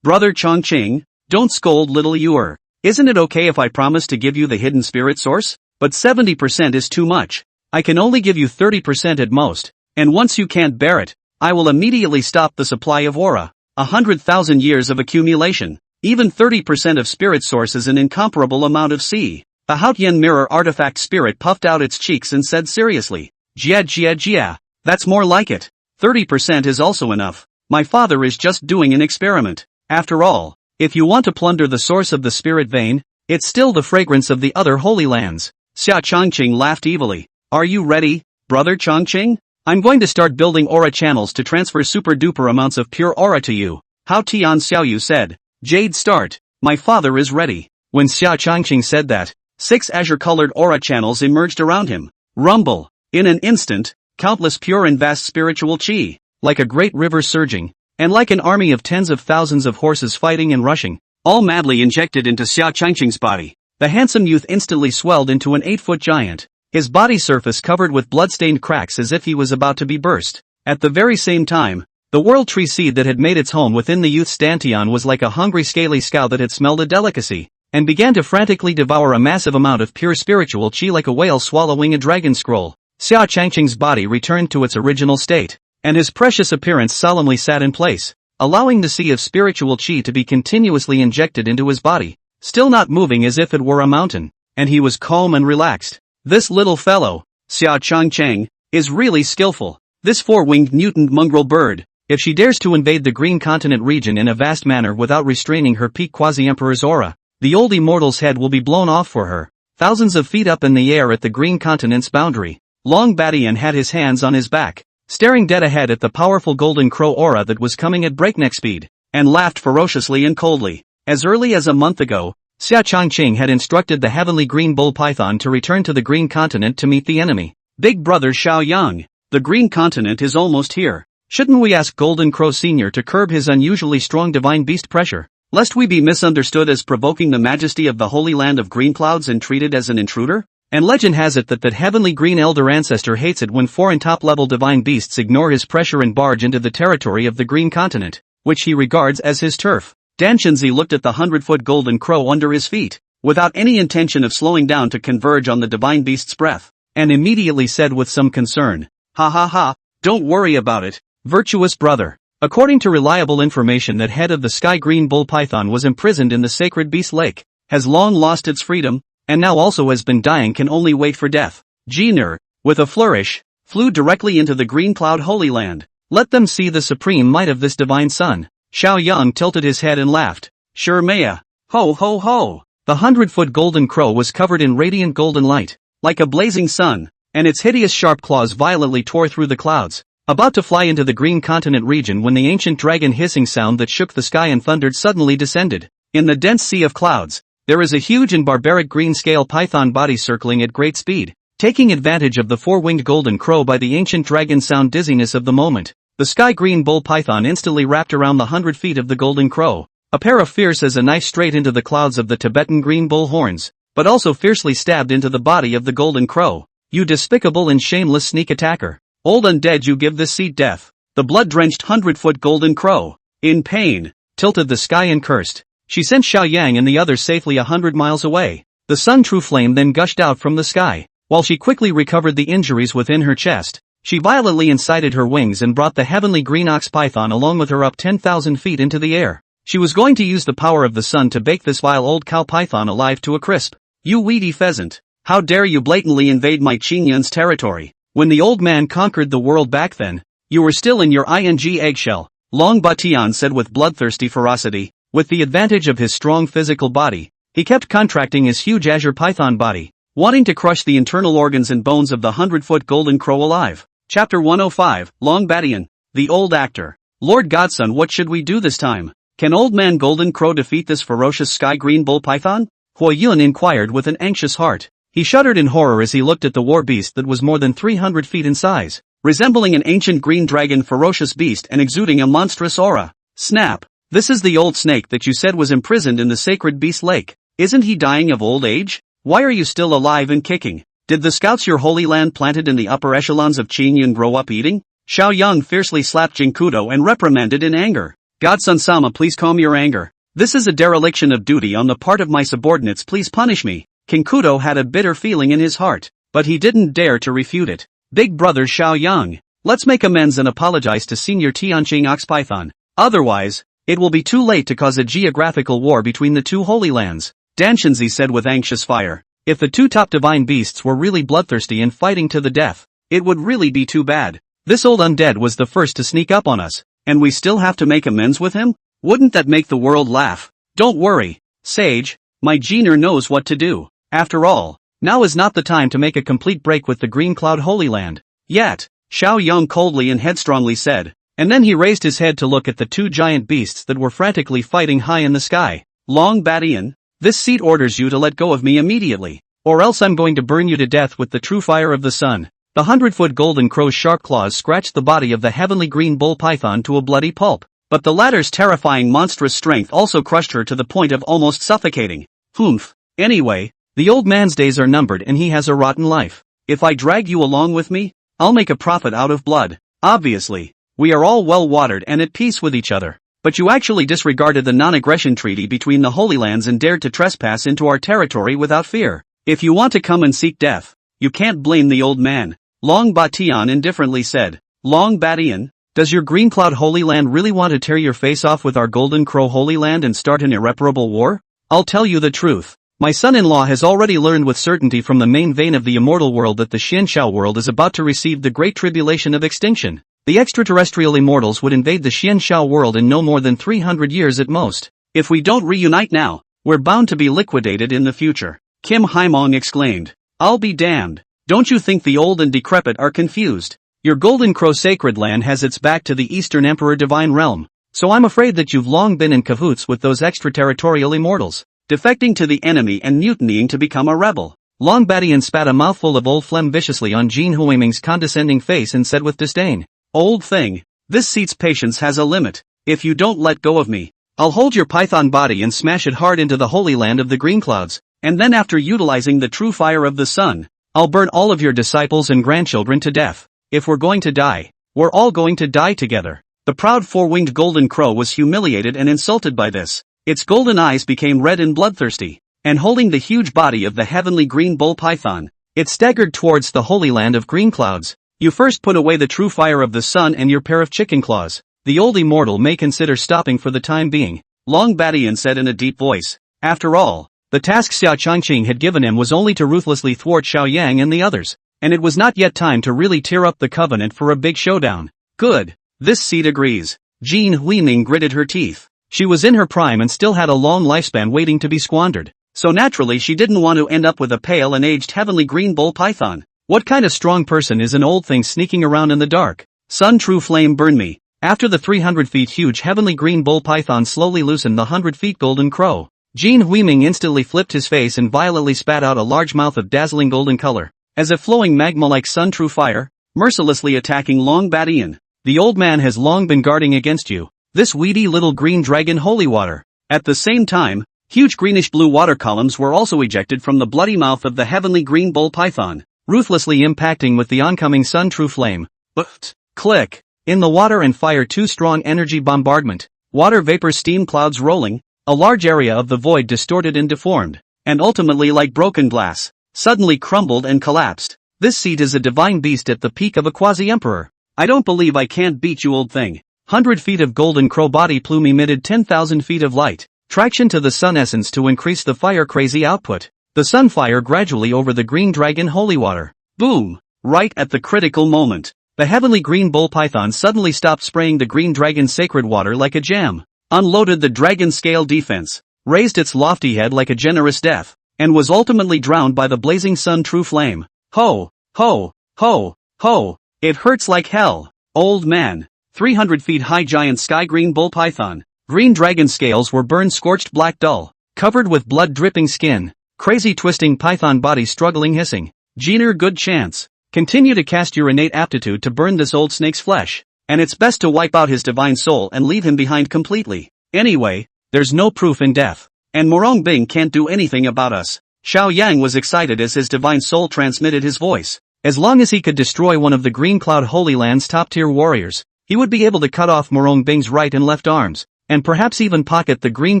Brother Changqing, don't scold little Yuer. Isn't it okay if I promise to give you the hidden spirit source? But 70% is too much. I can only give you 30% at most, and once you can't bear it, I will immediately stop the supply of aura. 100,000 years of accumulation. Even 30% of spirit source is an incomparable amount of C. The Haotian mirror artifact spirit puffed out its cheeks and said seriously, Jia, that's more like it. 30% is also enough. My father is just doing an experiment. After all, if you want to plunder the source of the spirit vein, it's still the fragrance of the other holy lands. Xia Changqing laughed evilly. Are you ready, Brother Changqing? I'm going to start building aura channels to transfer super duper amounts of pure aura to you. Hao Tian Xiaoyu said. Jade, start. My father is ready. When Xia Changqing said that, 6 azure-colored aura channels emerged around him. Rumble. In an instant, countless pure and vast spiritual qi, like a great river surging, and like an army of tens of thousands of horses fighting and rushing, all madly injected into Xia Changqing's body. The handsome youth instantly swelled into an 8-foot giant, his body surface covered with blood-stained cracks as if he was about to be burst. At the very same time, the world tree seed that had made its home within the youth's dantian was like a hungry scaly scow that had smelled a delicacy, and began to frantically devour a massive amount of pure spiritual qi like a whale swallowing a dragon scroll. Xia Changqing's body returned to its original state, and his precious appearance solemnly sat in place, allowing the sea of spiritual qi to be continuously injected into his body, still not moving as if it were a mountain, and he was calm and relaxed. This little fellow, Xia Changqing, is really skillful. This 4-winged mutant mongrel bird, if she dares to invade the Green Continent region in a vast manner without restraining her peak quasi-emperor's aura, the old immortal's head will be blown off for her, thousands of feet up in the air at the Green Continent's boundary. Long Badian had his hands on his back, staring dead ahead at the powerful golden crow aura that was coming at breakneck speed, and laughed ferociously and coldly. As early as a month ago, Xia Changqing had instructed the heavenly green bull python to return to the Green Continent to meet the enemy. Big brother Xiao Yang, the Green Continent is almost here. Shouldn't we ask Golden Crow Sr. to curb his unusually strong divine beast pressure, lest we be misunderstood as provoking the majesty of the Holy Land of Green Clouds and treated as an intruder? And legend has it that heavenly green elder ancestor hates it when foreign top-level divine beasts ignore his pressure and barge into the territory of the green continent, which he regards as his turf. Danshinzi looked at the 100-foot golden crow under his feet, without any intention of slowing down to converge on the divine beast's breath, and immediately said with some concern, "Ha ha ha, don't worry about it, virtuous brother." According to reliable information, that head of the sky green bull python was imprisoned in the sacred beast lake, has long lost its freedom, and now also has been dying, can only wait for death. Jiner, with a flourish, flew directly into the green cloud holy land. Let them see the supreme might of this divine sun. Xiao Yang tilted his head and laughed. Sure Maya. Ho ho ho. The 100-foot golden crow was covered in radiant golden light, like a blazing sun, and its hideous sharp claws violently tore through the clouds, about to fly into the green continent region, when the ancient dragon hissing sound that shook the sky and thundered suddenly descended. In the dense sea of clouds, there is a huge and barbaric green scale python body circling at great speed, taking advantage of the four-winged golden crow by the ancient dragon sound dizziness of the moment. The sky green bull python instantly wrapped around the 100 feet of the golden crow, a pair of fierce as a knife straight into the clouds of the Tibetan green bull horns, but also fiercely stabbed into the body of the golden crow. You despicable and shameless sneak attacker. Old undead, you give this seat death. The blood-drenched 100-foot golden crow, in pain, tilted the sky and cursed. She sent Xiao Yang and the others safely 100 miles away. The sun true flame then gushed out from the sky. While she quickly recovered the injuries within her chest, she violently incited her wings and brought the heavenly green ox python along with her up 10,000 feet into the air. She was going to use the power of the sun to bake this vile old cow python alive to a crisp. You weedy pheasant, how dare you blatantly invade my Qingyun's territory? When the old man conquered the world back then, you were still in your ing eggshell, Long Batian said with bloodthirsty ferocity. With the advantage of his strong physical body, he kept contracting his huge azure python body, wanting to crush the internal organs and bones of the 100-foot golden crow alive. Chapter 105, Long Batian, the old actor. Lord Godson, what should we do this time? Can old man golden crow defeat this ferocious sky green bull python? Huo Yun inquired with an anxious heart. He shuddered in horror as he looked at the war beast that was more than 300 feet in size, resembling an ancient green dragon, ferocious beast and exuding a monstrous aura. Snap! This is the old snake that you said was imprisoned in the sacred beast lake. Isn't he dying of old age? Why are you still alive and kicking? Did the scouts your holy land planted in the upper echelons of Qingyun grow up eating? Xiao Yang fiercely slapped Jinkudo and reprimanded in anger. Godson-sama, please calm your anger. This is a dereliction of duty on the part of my subordinates, please punish me. Kinkudo had a bitter feeling in his heart, but he didn't dare to refute it. Big brother Xiao Yang, let's make amends and apologize to Senior Tianqing Ox Python. Otherwise, it will be too late to cause a geographical war between the two holy lands. Danshinzi said with anxious fire. If the two top divine beasts were really bloodthirsty and fighting to the death, it would really be too bad. This old undead was the first to sneak up on us, and we still have to make amends with him? Wouldn't that make the world laugh? Don't worry, Sage, my Jeaner knows what to do. After all, now is not the time to make a complete break with the Green Cloud Holy Land. Yet, Xiao Yang coldly and headstrongly said, and then he raised his head to look at the two giant beasts that were frantically fighting high in the sky. Long Batian, this seat orders you to let go of me immediately, or else I'm going to burn you to death with the true fire of the sun. The 100-foot golden crow's sharp claws scratched the body of the heavenly green bull python to a bloody pulp, but the latter's terrifying monstrous strength also crushed her to the point of almost suffocating. Humph. Anyway, the old man's days are numbered and he has a rotten life. If I drag you along with me, I'll make a profit out of blood. Obviously, we are all well-watered and at peace with each other. But you actually disregarded the non-aggression treaty between the Holy Lands and dared to trespass into our territory without fear. If you want to come and seek death, you can't blame the old man. Long Batian indifferently said. Long Batian, does your Green Cloud Holy Land really want to tear your face off with our Golden Crow Holy Land and start an irreparable war? I'll tell you the truth. My son-in-law has already learned with certainty from the main vein of the immortal world that the Xianxiao world is about to receive the great tribulation of extinction. The extraterrestrial immortals would invade the Xianxiao world in no more than 300 years at most. If we don't reunite now, we're bound to be liquidated in the future. Kim Haimong exclaimed. I'll be damned. Don't you think the old and decrepit are confused? Your Golden Crow sacred land has its back to the Eastern Emperor divine realm, so I'm afraid that you've long been in cahoots with those extraterritorial immortals, defecting to the enemy and mutinying to become a rebel. Long Batian spat a mouthful of old phlegm viciously on Jin Huiming's condescending face and said with disdain, Old thing, this seat's patience has a limit. If you don't let go of me, I'll hold your python body and smash it hard into the holy land of the Green Clouds. And then after utilizing the true fire of the sun, I'll burn all of your disciples and grandchildren to death. If we're going to die, we're all going to die together. The proud four-winged golden crow was humiliated and insulted by this. Its golden eyes became red and bloodthirsty, and holding the huge body of the heavenly green bull python, it staggered towards the holy land of green clouds. You first put away the true fire of the sun and your pair of chicken claws. The old immortal may consider stopping for the time being, Long Badian said in a deep voice. After all, the task Xiao Changqing had given him was only to ruthlessly thwart Xiaoyang and the others, and it was not yet time to really tear up the covenant for a big showdown. Good. This seed agrees. Jean Huiming gritted her teeth. She was in her prime and still had a long lifespan waiting to be squandered, so naturally she didn't want to end up with a pale and aged heavenly green bull python. What kind of strong person is an old thing sneaking around in the dark? Sun true flame burn me. After the 300 feet huge heavenly green bull python slowly loosened the 100 feet golden crow, Jean Huiming instantly flipped his face and violently spat out a large mouth of dazzling golden color, as if flowing magma like sun true fire, mercilessly attacking Long Badian. The old man has long been guarding against you, this weedy little green dragon holy water. At the same time, huge greenish-blue water columns were also ejected from the bloody mouth of the heavenly green bull python, ruthlessly impacting with the oncoming sun true flame. But, click. In the water and fire two strong energy bombardment, water vapor steam clouds rolling, a large area of the void distorted and deformed, and ultimately like broken glass, suddenly crumbled and collapsed. This seed is a divine beast at the peak of a quasi-emperor. I don't believe I can't beat you, old thing. 100 feet of golden crow body plume emitted 10,000 feet of light, traction to the sun essence to increase the fire crazy output. The sun fire gradually over the green dragon holy water. Boom! Right at the critical moment, the heavenly green bull python suddenly stopped spraying the green dragon sacred water like a jam, unloaded the dragon scale defense, raised its lofty head like a generous death, and was ultimately drowned by the blazing sun true flame. Ho! Ho! Ho! Ho! It hurts like hell, old man. 300 feet high giant sky green bull python. Green dragon scales were burned scorched black dull, covered with blood dripping skin, crazy twisting python body struggling hissing. Jeaner, good chance. Continue to cast your innate aptitude to burn this old snake's flesh, and it's best to wipe out his divine soul and leave him behind completely. Anyway, there's no proof in death, and Murong Bing can't do anything about us. Xiao Yang was excited as his divine soul transmitted his voice. As long as he could destroy one of the Green Cloud Holy Land's top-tier warriors, he would be able to cut off Murong Bing's right and left arms, and perhaps even pocket the Green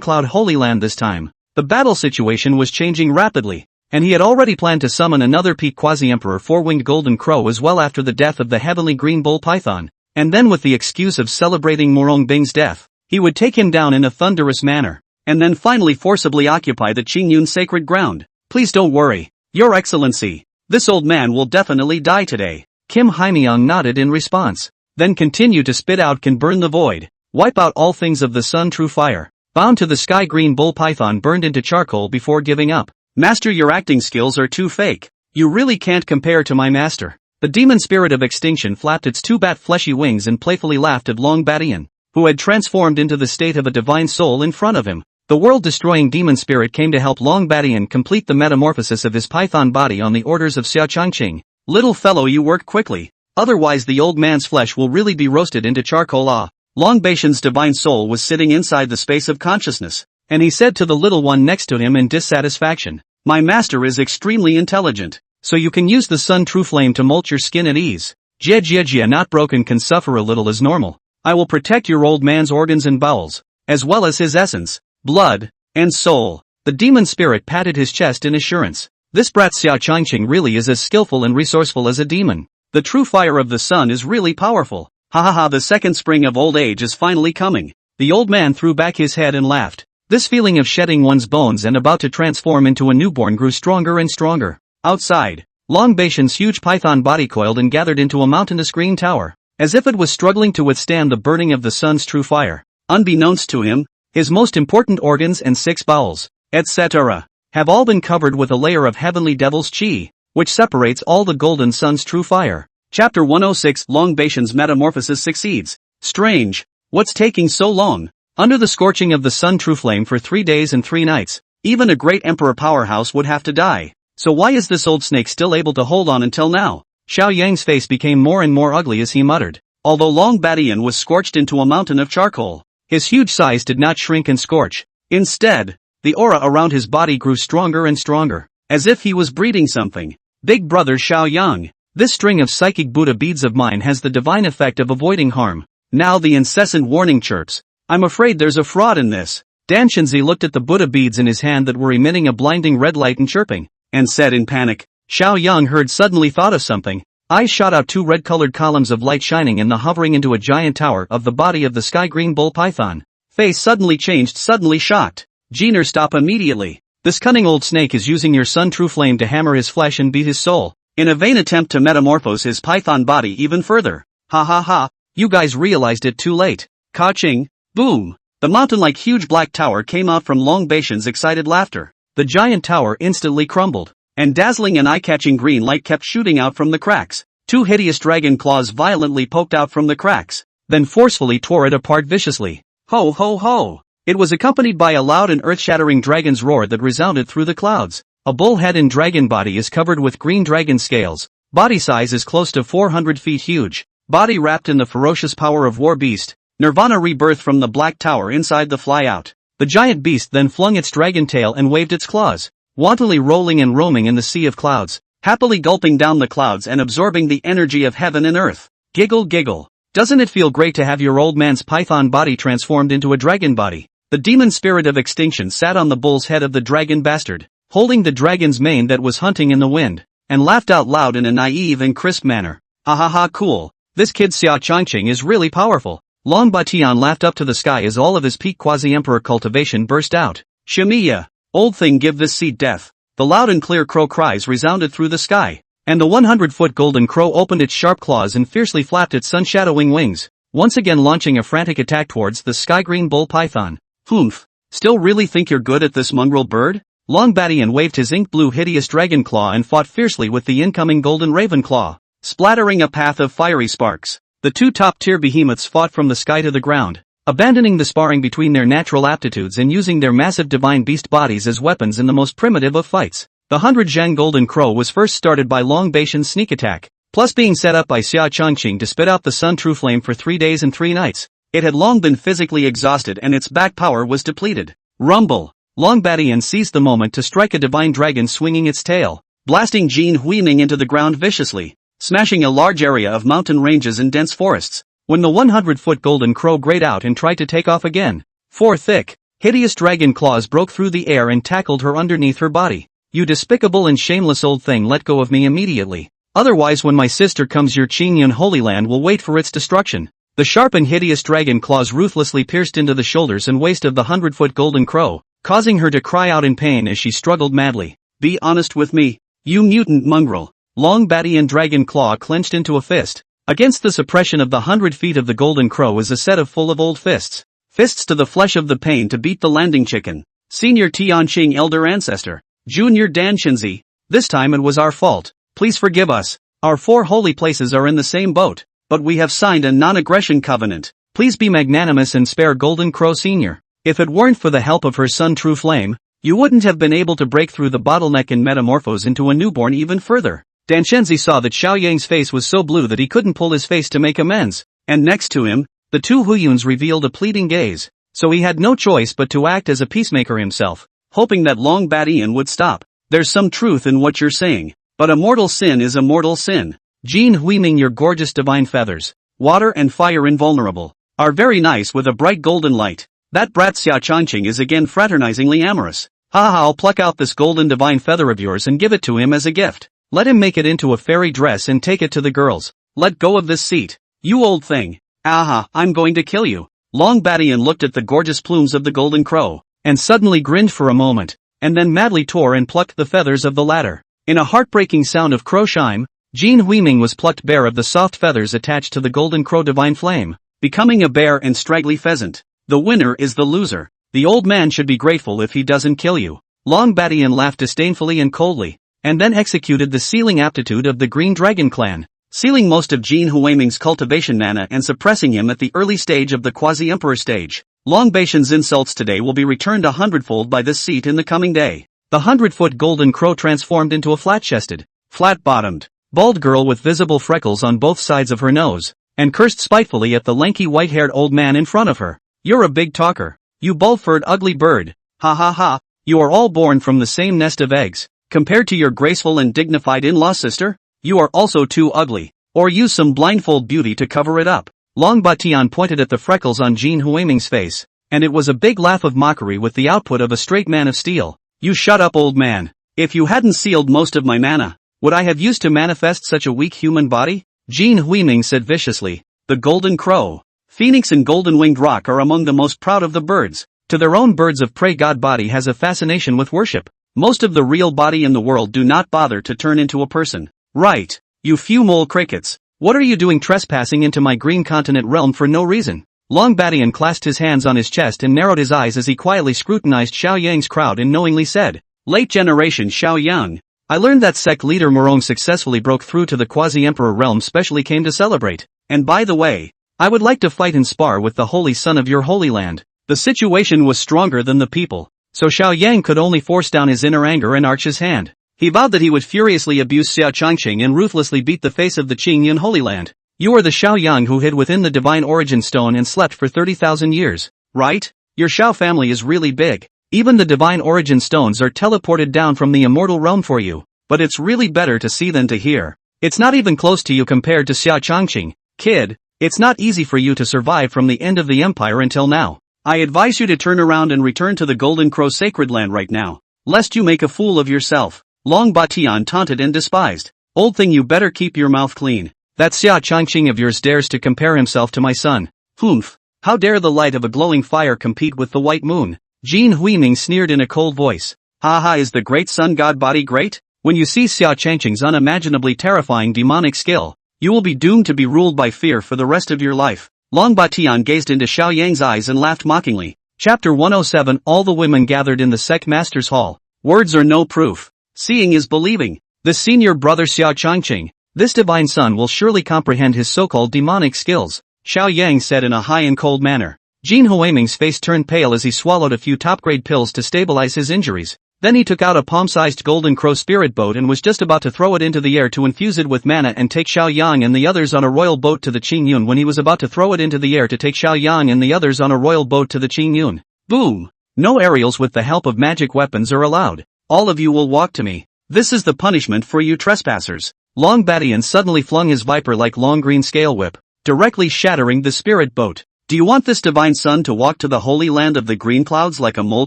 Cloud Holy Land this time. The battle situation was changing rapidly, and he had already planned to summon another peak quasi-emperor four-winged golden crow as well after the death of the heavenly green bull python, and then with the excuse of celebrating Murong Bing's death, he would take him down in a thunderous manner, and then finally forcibly occupy the Qingyun sacred ground. Please don't worry, Your Excellency. This old man will definitely die today. Kim Haimyong nodded in response. Then continue to spit out can burn the void. Wipe out all things of the sun true fire. Bound to the sky green bull python burned into charcoal before giving up. Master, your acting skills are too fake. You really can't compare to my master. The demon spirit of extinction flapped its two bat fleshy wings and playfully laughed at Long Badian, who had transformed into the state of a divine soul in front of him. The world-destroying demon spirit came to help Long Badian complete the metamorphosis of his python body on the orders of Xiao Changqing. Little fellow, you work quickly, otherwise the old man's flesh will really be roasted into charcoal. Long Badian's divine soul was sitting inside the space of consciousness, and he said to the little one next to him in dissatisfaction, my master is extremely intelligent, so you can use the sun true flame to molt your skin at ease. Jia not broken can suffer a little as normal. I will protect your old man's organs and bowels, as well as his essence, blood, and soul. The demon spirit patted his chest in assurance. This brat Xiao Changqing really is as skillful and resourceful as a demon. The true fire of the sun is really powerful. Ha ha ha, the second spring of old age is finally coming. The old man threw back his head and laughed. This feeling of shedding one's bones and about to transform into a newborn grew stronger and stronger. Outside, Long Badian's huge python body coiled and gathered into a mountainous green tower, as if it was struggling to withstand the burning of the sun's true fire. Unbeknownst to him, his most important organs and 6 bowels, etc., have all been covered with a layer of heavenly devil's chi, which separates all the golden sun's true fire. Chapter 106 Long Badian's metamorphosis succeeds. Strange, what's taking so long? Under the scorching of the sun true flame for 3 days and 3 nights, even a great emperor powerhouse would have to die. So why is this old snake still able to hold on until now? Xiao Yang's face became more and more ugly as he muttered. Although Long Badian was scorched into a mountain of charcoal, his huge size did not shrink and scorch. Instead, the aura around his body grew stronger and stronger, as if he was breeding something. Big brother Xiaoyang, this string of psychic Buddha beads of mine has the divine effect of avoiding harm. Now the incessant warning chirps. I'm afraid there's a fraud in this. Dan Shenzi looked at the Buddha beads in his hand that were emitting a blinding red light and chirping, and said in panic. Xiaoyang heard suddenly thought of something. Eyes shot out two red-colored columns of light shining in the hovering into a giant tower of the body of the sky-green bull python. Face suddenly changed, suddenly shocked. Jeaner, stop immediately. This cunning old snake is using your sun true flame to hammer his flesh and beat his soul, in a vain attempt to metamorphose his python body even further. Ha ha ha, you guys realized it too late. Ka-ching, boom. The mountain-like huge black tower came out from Long Beishan's excited laughter. The giant tower instantly crumbled, and dazzling and eye-catching green light kept shooting out from the cracks. Two hideous dragon claws violently poked out from the cracks, then forcefully tore it apart viciously. Ho ho ho! It was accompanied by a loud and earth-shattering dragon's roar that resounded through the clouds. A bull head and dragon body is covered with green dragon scales. Body size is close to 400 feet huge. Body wrapped in the ferocious power of war beast. Nirvana rebirth from the black tower inside the fly out. The giant beast then flung its dragon tail and waved its claws, wantonly rolling and roaming in the sea of clouds, happily gulping down the clouds and absorbing the energy of heaven and earth. Giggle giggle. Doesn't it feel great to have your old man's python body transformed into a dragon body? The demon spirit of extinction sat on the bull's head of the dragon bastard, holding the dragon's mane that was hunting in the wind, and laughed out loud in a naive and crisp manner. Ha ha ha, cool. This kid Xia Changqing is really powerful. Long Batian laughed up to the sky as all of his peak quasi-emperor cultivation burst out. Shemiya, old thing, give this seat death. The loud and clear crow cries resounded through the sky, and the 100-foot golden crow opened its sharp claws and fiercely flapped its sun-shadowing wings, once again launching a frantic attack towards the sky-green bull python. Humph, still really think you're good at this, mongrel bird? Long Batian waved his ink-blue hideous dragon claw and fought fiercely with the incoming golden raven claw, splattering a path of fiery sparks. The two top-tier behemoths fought from the sky to the ground, abandoning the sparring between their natural aptitudes and using their massive divine beast bodies as weapons in the most primitive of fights. The 100 Zhang Golden Crow was first started by Long Beishan's sneak attack, plus being set up by Xia Changqing to spit out the sun true flame for 3 days and 3 nights. It had long been physically exhausted and its back power was depleted. Rumble! Long Batian seized the moment to strike a divine dragon swinging its tail, blasting Jin Huiming into the ground viciously, smashing a large area of mountain ranges and dense forests. When the 100-foot golden crow grayed out and tried to take off again, 4 thick, hideous dragon claws broke through the air and tackled her underneath her body. You despicable and shameless old thing, let go of me immediately. Otherwise when my sister comes your Qingyun Holy Land will wait for its destruction. The sharp and hideous dragon claws ruthlessly pierced into the shoulders and waist of the 100-foot golden crow, causing her to cry out in pain as she struggled madly. Be honest with me, you mutant mongrel. Long Batian dragon claw clenched into a fist. Against the suppression of the 100 feet of the golden crow is a set of full of old fists. Fists to the flesh of the pain to beat the landing chicken. Senior Tianqing elder ancestor. Junior Dan Shenzi. This time it was our fault. Please forgive us. Our 4 holy places are in the same boat, but we have signed a non-aggression covenant. Please be magnanimous and spare Golden Crow Senior. If it weren't for the help of her son True Flame, you wouldn't have been able to break through the bottleneck and metamorphose into a newborn even further. Dan Shenzi saw that Xiao Yang's face was so blue that he couldn't pull his face to make amends, and next to him, the 2 Huyuns revealed a pleading gaze, so he had no choice but to act as a peacemaker himself, hoping that Long Batian would stop. There's some truth in what you're saying, but a mortal sin is a mortal sin. Jin Huiming, your gorgeous divine feathers, water and fire invulnerable, are very nice with a bright golden light. That brat Xia Changqing is again fraternizingly amorous. Ha, I'll pluck out this golden divine feather of yours and give it to him as a gift. Let him make it into a fairy dress and take it to the girls. Let go of this seat, you old thing. Aha, I'm going to kill you. Long Batian looked at the gorgeous plumes of the golden crow, and suddenly grinned for a moment, and then madly tore and plucked the feathers of the latter. In a heartbreaking sound of crow chime, Jin Huiming was plucked bare of the soft feathers attached to the golden crow divine flame, becoming a bare and straggly pheasant. The winner is the loser. The old man should be grateful if he doesn't kill you. Long Batian laughed disdainfully and coldly, and then executed the sealing aptitude of the Green Dragon clan, sealing most of Jin Huiming's cultivation mana and suppressing him at the early stage of the quasi-emperor stage. Long Beishan's insults today will be returned 100-fold by this seat in the coming day. The 100-foot golden crow transformed into a flat-chested, flat-bottomed, bald girl with visible freckles on both sides of her nose, and cursed spitefully at the lanky white-haired old man in front of her. You're a big talker, you bald-furred ugly bird. Ha ha ha, You are all born from the same nest of eggs. Compared to your graceful and dignified in-law sister, you are also too ugly. Or use some blindfold beauty to cover it up. Long Batian pointed at the freckles on Jin Huiming's face, and it was a big laugh of mockery with the output of a straight man of steel. You shut up, old man. If you hadn't sealed most of my mana, would I have used to manifest such a weak human body? Jin Huiming said viciously. The golden crow, phoenix and golden-winged rock are among the most proud of the birds. To their own birds of prey, God body has a fascination with worship. Most of the real body in the world do not bother to turn into a person. Right, you few mole crickets. What are you doing trespassing into my green continent realm for no reason? Long Batian clasped his hands on his chest and narrowed his eyes as he quietly scrutinized Xiao Yang's crowd and knowingly said, Late generation Xiao Yang. I learned that sect leader Murong successfully broke through to the quasi-emperor realm, specially came to celebrate. And by the way, I would like to fight and spar with the holy son of your holy land. The situation was stronger than the people, so Xiao Yang could only force down his inner anger and arch his hand. He vowed that he would furiously abuse Xia Changqing and ruthlessly beat the face of the Qingyun Holy Land. You are the Xiao Yang who hid within the divine origin stone and slept for 30,000 years, right? Your Xiao family is really big. Even the divine origin stones are teleported down from the immortal realm for you. But it's really better to see than to hear. It's not even close to you compared to Xia Changqing. Kid, it's not easy for you to survive from the end of the empire until now. I advise you to turn around and return to the Golden Crow sacred land right now, lest you make a fool of yourself. Long Batian taunted and despised. Old thing, you better keep your mouth clean. That Xia Changqing of yours dares to compare himself to my son. Humph. How dare the light of a glowing fire compete with the white moon? Jin Huiming sneered in a cold voice. Ha ha, is the great sun god body great? When you see Xia Changqing's unimaginably terrifying demonic skill, you will be doomed to be ruled by fear for the rest of your life. Long Batian gazed into Xiao Yang's eyes and laughed mockingly. Chapter 107. All the women gathered in the sect master's hall. Words are no proof. Seeing is believing. The senior brother Xiao Changqing, this divine son will surely comprehend his so-called demonic skills, Xiao Yang said in a high and cold manner. Jin Huiming's face turned pale as he swallowed a few top-grade pills to stabilize his injuries. Then he took out a palm-sized golden crow spirit boat and was just about to throw it into the air to infuse it with mana and take Xiao Yang and the others on a royal boat to the Qingyun. When he was about to throw it into the air to take Xiao Yang and the others on a royal boat to the Qingyun. Boom! No aerials with the help of magic weapons are allowed. All of you will walk to me. This is the punishment for you trespassers. Long Batian suddenly flung his viper-like long green scale whip, directly shattering the spirit boat. Do you want this divine son to walk to the holy land of the green clouds like a mole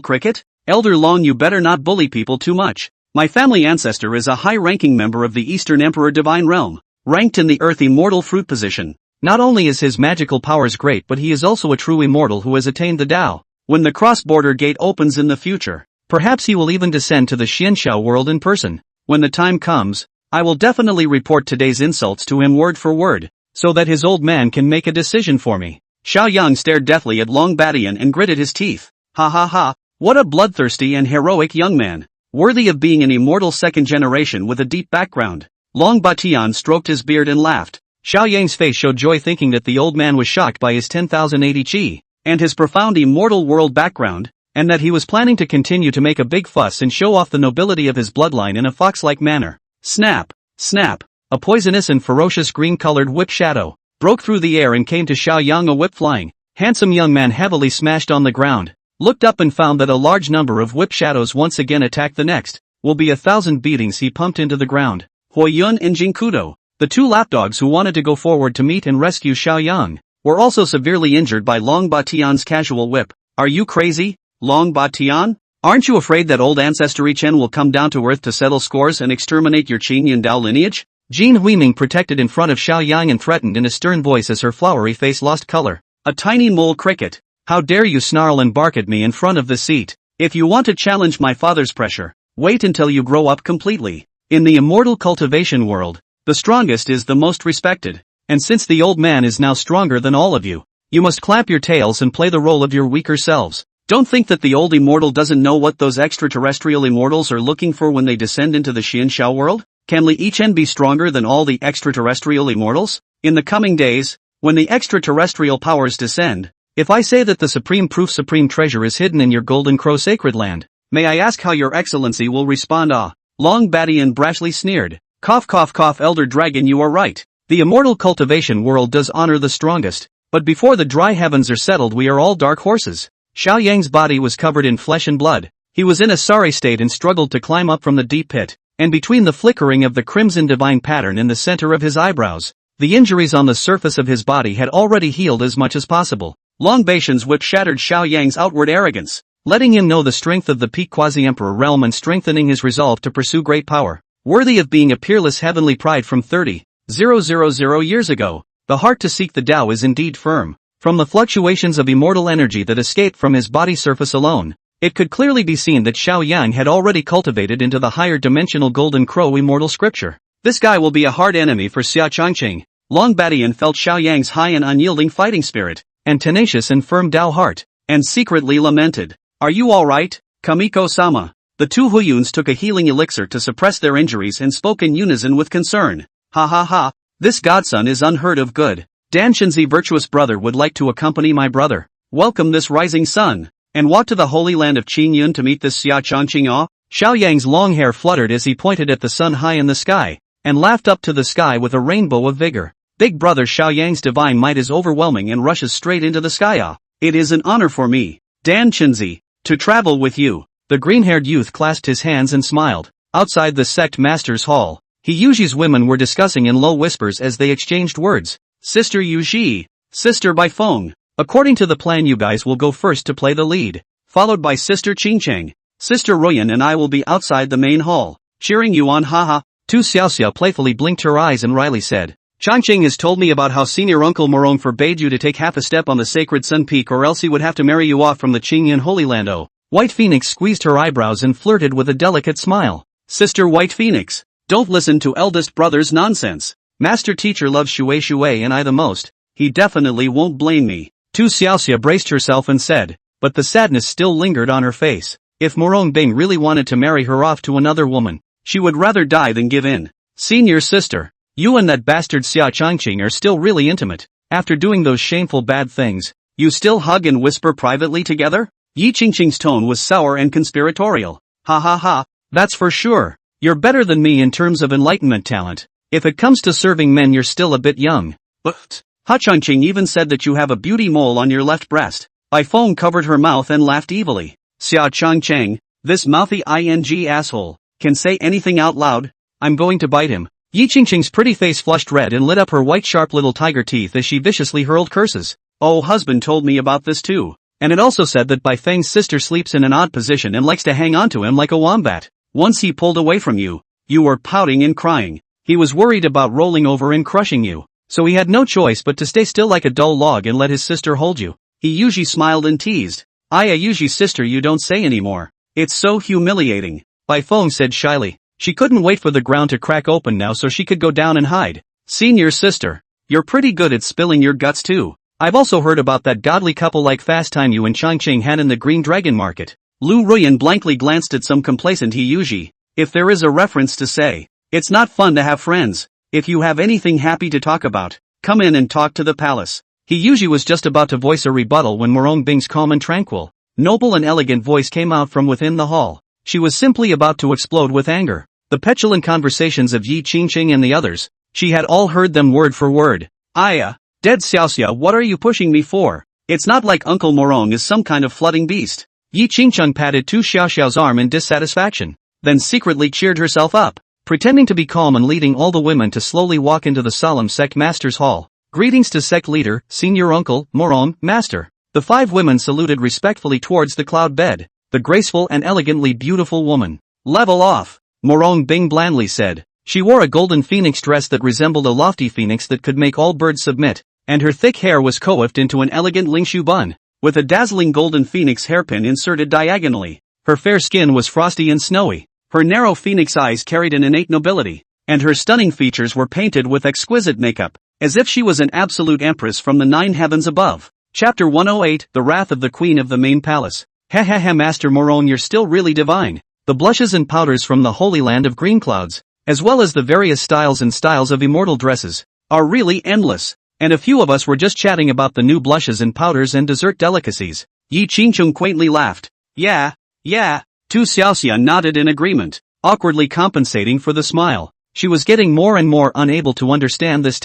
cricket? Elder Long, you better not bully people too much. My family ancestor is a high-ranking member of the Eastern Emperor Divine Realm, ranked in the Earth Immortal Fruit position. Not only is his magical powers great, but he is also a true immortal who has attained the Tao. When the cross-border gate opens in the future, perhaps he will even descend to the Xianxiao world in person. When the time comes, I will definitely report today's insults to him word for word, so that his old man can make a decision for me. Xiao Yang stared deathly at Long Batian and gritted his teeth. Ha ha ha. What a bloodthirsty and heroic young man, worthy of being an immortal second generation with a deep background. Long Batian stroked his beard and laughed. Xiao Yang's face showed joy, thinking that the old man was shocked by his 10,080 chi, and his profound immortal world background, and that he was planning to continue to make a big fuss and show off the nobility of his bloodline in a fox-like manner. Snap! Snap! A poisonous and ferocious green-colored whip shadow broke through the air and came to Xiao Yang, a whip flying. Handsome young man heavily smashed on the ground, looked up and found that a large number of whip shadows once again attacked. The next will be 1,000 beatings he pumped into the ground. Hui Yun and Jinkudo, the two lapdogs who wanted to go forward to meet and rescue Xiao Yang, were also severely injured by Long Batian's casual whip. Are you crazy, Long Batian? Aren't you afraid that old ancestry Chen will come down to earth to settle scores and exterminate your Qin Yandao lineage? Jin Huiming protected in front of Xiao Yang and threatened in a stern voice as her flowery face lost color. A tiny mole cricket. How dare you snarl and bark at me in front of the seat? If you want to challenge my father's pressure, wait until you grow up completely. In the immortal cultivation world, the strongest is the most respected. And since the old man is now stronger than all of you, you must clap your tails and play the role of your weaker selves. Don't think that the old immortal doesn't know what those extraterrestrial immortals are looking for when they descend into the Xianxiao world. Can Li Yichen be stronger than all the extraterrestrial immortals? In the coming days, when the extraterrestrial powers descend, if I say that the supreme treasure is hidden in your Golden Crow sacred land, may I ask how your excellency will respond? Ah, Long Batian brashly sneered. Cough cough cough, Elder Dragon, you are right. The immortal cultivation world does honor the strongest, but before the dry heavens are settled we are all dark horses. Xiao Yang's body was covered in flesh and blood, He was in a sorry state and struggled to climb up from the deep pit, and between the flickering of the crimson divine pattern in the center of his eyebrows, the injuries on the surface of his body had already healed as much as possible. Long Baishan's whip shattered Xiao Yang's outward arrogance, letting him know the strength of the peak quasi-emperor realm and strengthening his resolve to pursue great power, worthy of being a peerless heavenly pride from 30,000 years ago. The heart to seek the Tao is indeed firm. From the fluctuations of immortal energy that escaped from his body surface alone, it could clearly be seen that Xiao Yang had already cultivated into the higher dimensional Golden Crow immortal scripture. This guy will be a hard enemy for Xia Changqing. Long Badian felt Xiao Yang's high and unyielding fighting spirit, and tenacious and firm Tao heart, and secretly lamented. Are you alright, Kamiko-sama? The two Huyuns took a healing elixir to suppress their injuries and spoke in unison with concern. Ha ha ha, this godson is unheard of good. Dan Shinzi virtuous brother would like to accompany my brother, welcome this rising sun, and walk to the holy land of Qingyun to meet this Xia Changqing. Xiao Yang's long hair fluttered as he pointed at the sun high in the sky, and laughed up to the sky with a rainbow of vigor. Big brother Xiao Yang's divine might is overwhelming and rushes straight into the sky. It is an honor for me, Dan Shinzi, to travel with you. The green-haired youth clasped his hands and smiled. Outside the sect master's hall, Yushi's women were discussing in low whispers as they exchanged words. Sister Yushi, Sister Baifeng, according to the plan you guys will go first to play the lead, followed by Sister Qingcheng. Sister Royan and I will be outside the main hall, cheering you on. Haha. Tu Xiaoxia playfully blinked her eyes and wryly said, Changqing has told me about how senior uncle Murong forbade you to take half a step on the sacred Sun Peak or else he would have to marry you off from the Qingyun Holy Land. Oh. White Phoenix squeezed her eyebrows and flirted with a delicate smile. Sister White Phoenix, don't listen to eldest brother's nonsense. Master teacher loves Shui and I the most. He definitely won't blame me. Tu Xiaoxia braced herself and said, but the sadness still lingered on her face. If Murong Bing really wanted to marry her off to another woman, she would rather die than give in. Senior sister, you and that bastard Xia Changqing are still really intimate. After doing those shameful bad things, you still hug and whisper privately together? Yi Qingqing's tone was sour and conspiratorial. Ha ha ha, that's for sure. You're better than me in terms of enlightenment talent. If it comes to serving men you're still a bit young. But, Ha Changqing even said that you have a beauty mole on your left breast. Baifeng covered her mouth and laughed evilly. Xia Changqing, this mouthy ing asshole, can say anything out loud. I'm going to bite him. Yi Qingqing's pretty face flushed red and lit up her white sharp little tiger teeth as she viciously hurled curses. Oh, husband told me about this too. And it also said that Baifeng's sister sleeps in an odd position and likes to hang onto him like a wombat. Once he pulled away from you, you were pouting and crying. He was worried about rolling over and crushing you, so he had no choice but to stay still like a dull log and let his sister hold you. He usually smiled and teased. I usually sister you don't say anymore. It's so humiliating. Baifeng said shyly. She couldn't wait for the ground to crack open now so she could go down and hide. Senior sister, you're pretty good at spilling your guts too. I've also heard about that godly couple like fast time you and Changqing had in the Green Dragon Market. Lu Ruyan blankly glanced at some complacent Yuji. If there is a reference to say, it's not fun to have friends. If you have anything happy to talk about, come in and talk to the palace. Yuji was just about to voice a rebuttal when Murong Bing's calm and tranquil, noble and elegant voice came out from within the hall. She was simply about to explode with anger. The petulant conversations of Yi Qingqing and the others, she had all heard them word for word. Dead Xiaoxia, what are you pushing me for? It's not like Uncle Murong is some kind of flooding beast. Yi Qingqing patted Tu Xiaoxiao's arm in dissatisfaction, then secretly cheered herself up, pretending to be calm and leading all the women to slowly walk into the solemn sect master's hall. Greetings to sect leader, senior uncle, Murong, master. The 5 women saluted respectfully towards the cloud bed, the graceful and elegantly beautiful woman. Level off, Murong Bing blandly said. She wore a golden phoenix dress that resembled a lofty phoenix that could make all birds submit, and her thick hair was coiffed into an elegant lingshu bun, with a dazzling golden phoenix hairpin inserted diagonally. Her fair skin was frosty and snowy. Her narrow phoenix eyes carried an innate nobility, and her stunning features were painted with exquisite makeup, as if she was an absolute empress from the 9 heavens above. Chapter 108, The Wrath of the Queen of the Main Palace. Ha Master Murong, you're still really divine. The blushes and powders from the holy land of green clouds, as well as the various styles of immortal dresses, are really endless. And a few of us were just chatting about the new blushes and powders and dessert delicacies. Yi Qingqing quaintly laughed. Yeah. Tu Xiaoxia nodded in agreement, awkwardly compensating for the smile. She was getting more and more unable to understand this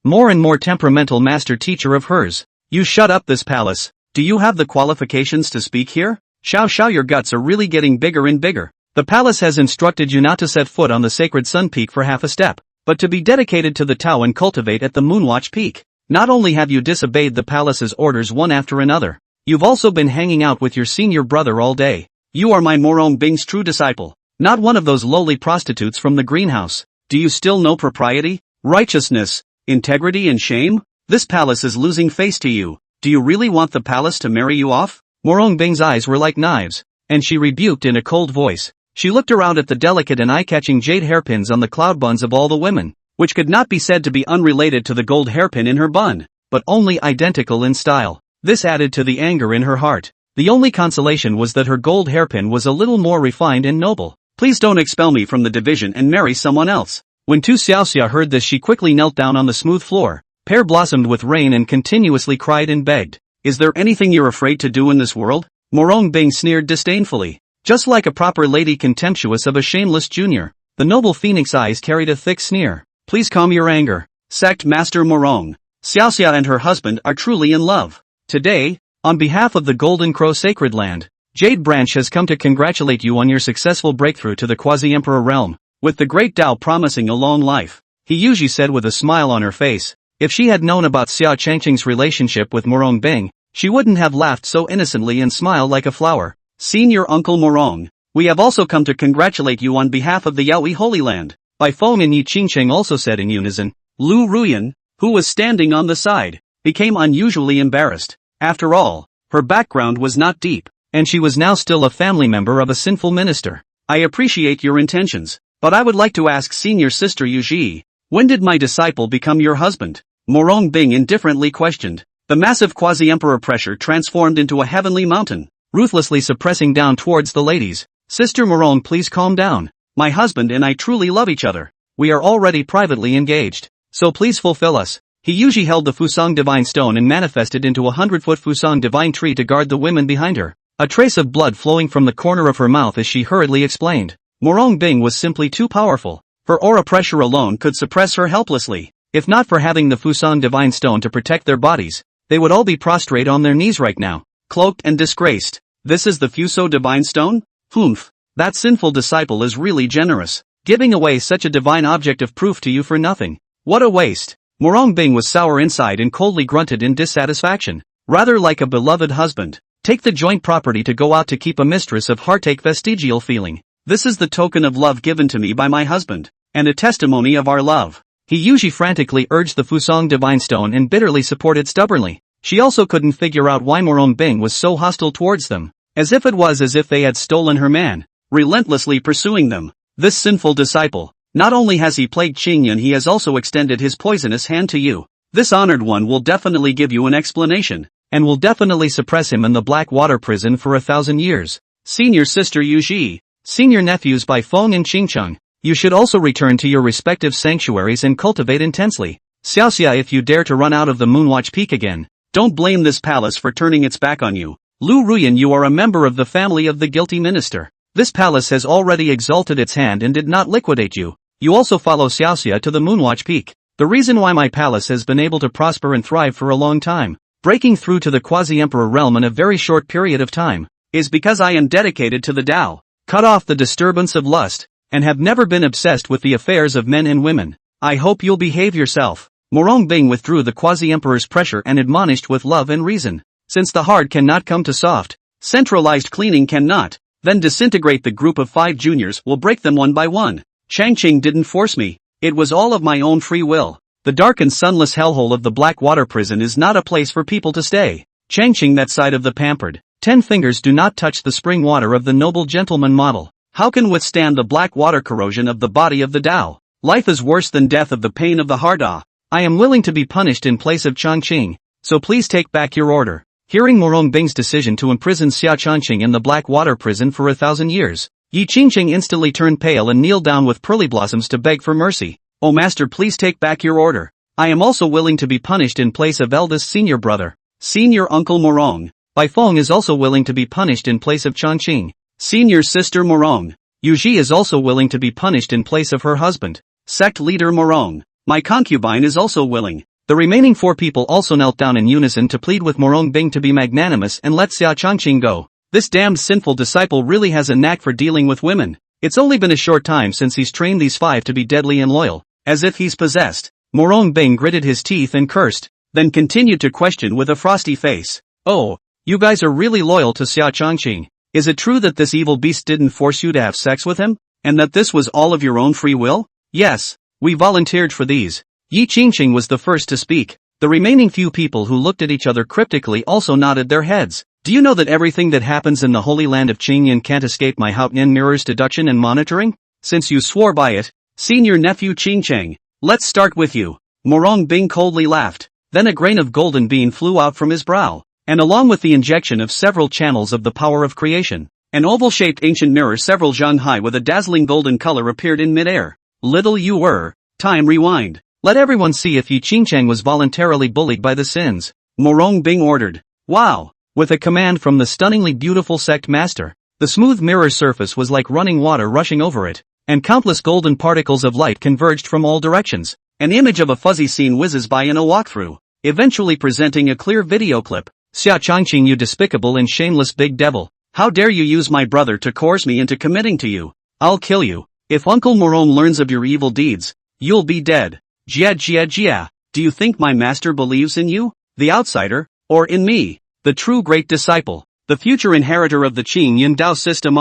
more and more temperamental master teacher of hers. You shut up this palace. Do you have the qualifications to speak here? Xiao Xiao, your guts are really getting bigger and bigger. The palace has instructed you not to set foot on the sacred Sun Peak for half a step, but to be dedicated to the Tao and cultivate at the Moonwatch Peak. Not only have you disobeyed the palace's orders one after another, you've also been hanging out with your senior brother all day. You are my Murong Bing's true disciple, not one of those lowly prostitutes from the greenhouse. Do you still know propriety, righteousness, integrity and shame? This palace is losing face to you. Do you really want the palace to marry you off? Murong Bing's eyes were like knives, and she rebuked in a cold voice. She looked around at the delicate and eye-catching jade hairpins on the cloud buns of all the women, which could not be said to be unrelated to the gold hairpin in her bun, but only identical in style. This added to the anger in her heart. The only consolation was that her gold hairpin was a little more refined and noble. Please don't expel me from the division and marry someone else. When Tu Xiaoxia heard this, she quickly knelt down on the smooth floor, pear blossomed with rain, and continuously cried and begged. Is there anything you're afraid to do in this world? Murong Bing sneered disdainfully. Just like a proper lady contemptuous of a shameless junior, the noble phoenix eyes carried a thick sneer. Please calm your anger. Sect Master Murong. Xiaoxia and her husband are truly in love. Today, on behalf of the Golden Crow Sacred Land, Jade Branch has come to congratulate you on your successful breakthrough to the Quasi-Emperor realm, with the great Tao promising a long life. He usually said with a smile on her face. If she had known about Xia Changqing's relationship with Murong Bing, she wouldn't have laughed so innocently and smiled like a flower. Senior Uncle Murong, we have also come to congratulate you on behalf of the Yaoi Holy Land. Bai Feng and Yi Qingcheng also said in unison. Lu Ruyan, who was standing on the side, became unusually embarrassed. After all, her background was not deep, and she was now still a family member of a sinful minister. I appreciate your intentions, but I would like to ask senior sister Yu Ji, when did my disciple become your husband? Murong Bing indifferently questioned. The massive quasi-emperor pressure transformed into a heavenly mountain, ruthlessly suppressing down towards the ladies. Sister Murong, please calm down. My husband and I truly love each other. We are already privately engaged, so please fulfill us. He usually held the Fusang Divine Stone and manifested into a 100-foot Fusang Divine Tree to guard the women behind her. A trace of blood flowing from the corner of her mouth as she hurriedly explained. Murong Bing was simply too powerful. Her aura pressure alone could suppress her helplessly. If not for having the Fusang Divine Stone to protect their bodies, they would all be prostrate on their knees right now, cloaked and disgraced. This is the Fuso Divine Stone? Humph. That sinful disciple is really generous, giving away such a divine object of proof to you for nothing. What a waste. Murong Bing was sour inside and coldly grunted in dissatisfaction. Rather like a beloved husband, take the joint property to go out to keep a mistress of heartache vestigial feeling. This is the token of love given to me by my husband, and a testimony of our love. He usually frantically urged the Fusang Divine Stone and bitterly supported stubbornly. She also couldn't figure out why Murong Bing was so hostile towards them, as if they had stolen her man, relentlessly pursuing them. This sinful disciple, not only has he plagued Qingyan, he has also extended his poisonous hand to you. This honored one will definitely give you an explanation, and will definitely suppress him in the Black Water Prison for 1,000 years. Senior sister Yu Ji, senior nephews Bai Feng and Qingcheng, you should also return to your respective sanctuaries and cultivate intensely. Xiaoxia, if you dare to run out of the Moonwatch Peak again, don't blame this palace for turning its back on you. Lu Ruyan, you are a member of the family of the guilty minister. This palace has already exalted its hand and did not liquidate you. You also follow Xiaoxia to the Moonwatch Peak. The reason why my palace has been able to prosper and thrive for a long time, breaking through to the quasi-emperor realm in a very short period of time, is because I am dedicated to the Tao, cut off the disturbance of lust, and have never been obsessed with the affairs of men and women. I hope you'll behave yourself. Murong Bing withdrew the quasi-emperor's pressure and admonished with love and reason. Since the hard cannot come to soft, centralized cleaning cannot, then disintegrate the group of 5 juniors will break them one by one. Changqing didn't force me, it was all of my own free will. The dark and sunless hellhole of the Black Water Prison is not a place for people to stay. Changqing, that side of the pampered 10 fingers do not touch the spring water of the noble gentleman model. How can withstand the black water corrosion of the body of the Tao? Life is worse than death of the pain of the heart. I am willing to be punished in place of Changqing, so please take back your order. Hearing Murong Bing's decision to imprison Xia Changqing in the Black Water Prison for 1,000 years, Yi Qingcheng instantly turned pale and kneeled down with pearly blossoms to beg for mercy. Oh master, please take back your order. I am also willing to be punished in place of eldest senior brother. Senior uncle Murong. Bai Feng is also willing to be punished in place of Changqing. Senior sister Murong. Yu Ji is also willing to be punished in place of her husband. Sect leader Murong. My concubine is also willing. The remaining 4 people also knelt down in unison to plead with Murong Bing to be magnanimous and let Xia Changqing go. This damned sinful disciple really has a knack for dealing with women. It's only been a short time since he's trained these 5 to be deadly and loyal, as if he's possessed. Murong Bing gritted his teeth and cursed, then continued to question with a frosty face. Oh, you guys are really loyal to Xia Changqing. Is it true that this evil beast didn't force you to have sex with him? And that this was all of your own free will? Yes, we volunteered for these. Yi Qingqing was the first to speak. The remaining few people who looked at each other cryptically also nodded their heads. Do you know that everything that happens in the Holy Land of Qingyan can't escape my Haotian mirror's deduction and monitoring? Since you swore by it, senior nephew Qingcheng, let's start with you. Murong Bing coldly laughed. Then a grain of golden bean flew out from his brow, and along with the injection of several channels of the power of creation, an oval-shaped ancient mirror several zhang high with a dazzling golden color appeared in midair. Little you were. Time rewind. Let everyone see if Yi Qingcheng was voluntarily bullied by the sins. Murong Bing ordered. Wow! With a command from the stunningly beautiful sect master, the smooth mirror surface was like running water rushing over it, and countless golden particles of light converged from all directions. An image of a fuzzy scene whizzes by in a walkthrough, eventually presenting a clear video clip. Xia Changqing, you despicable and shameless big devil. How dare you use my brother to coerce me into committing to you? I'll kill you. If Uncle Murong learns of your evil deeds, you'll be dead. Jia. Do you think my master believes in you, the outsider, or in me, the true great disciple, the future inheritor of the Qing Yin Dao system?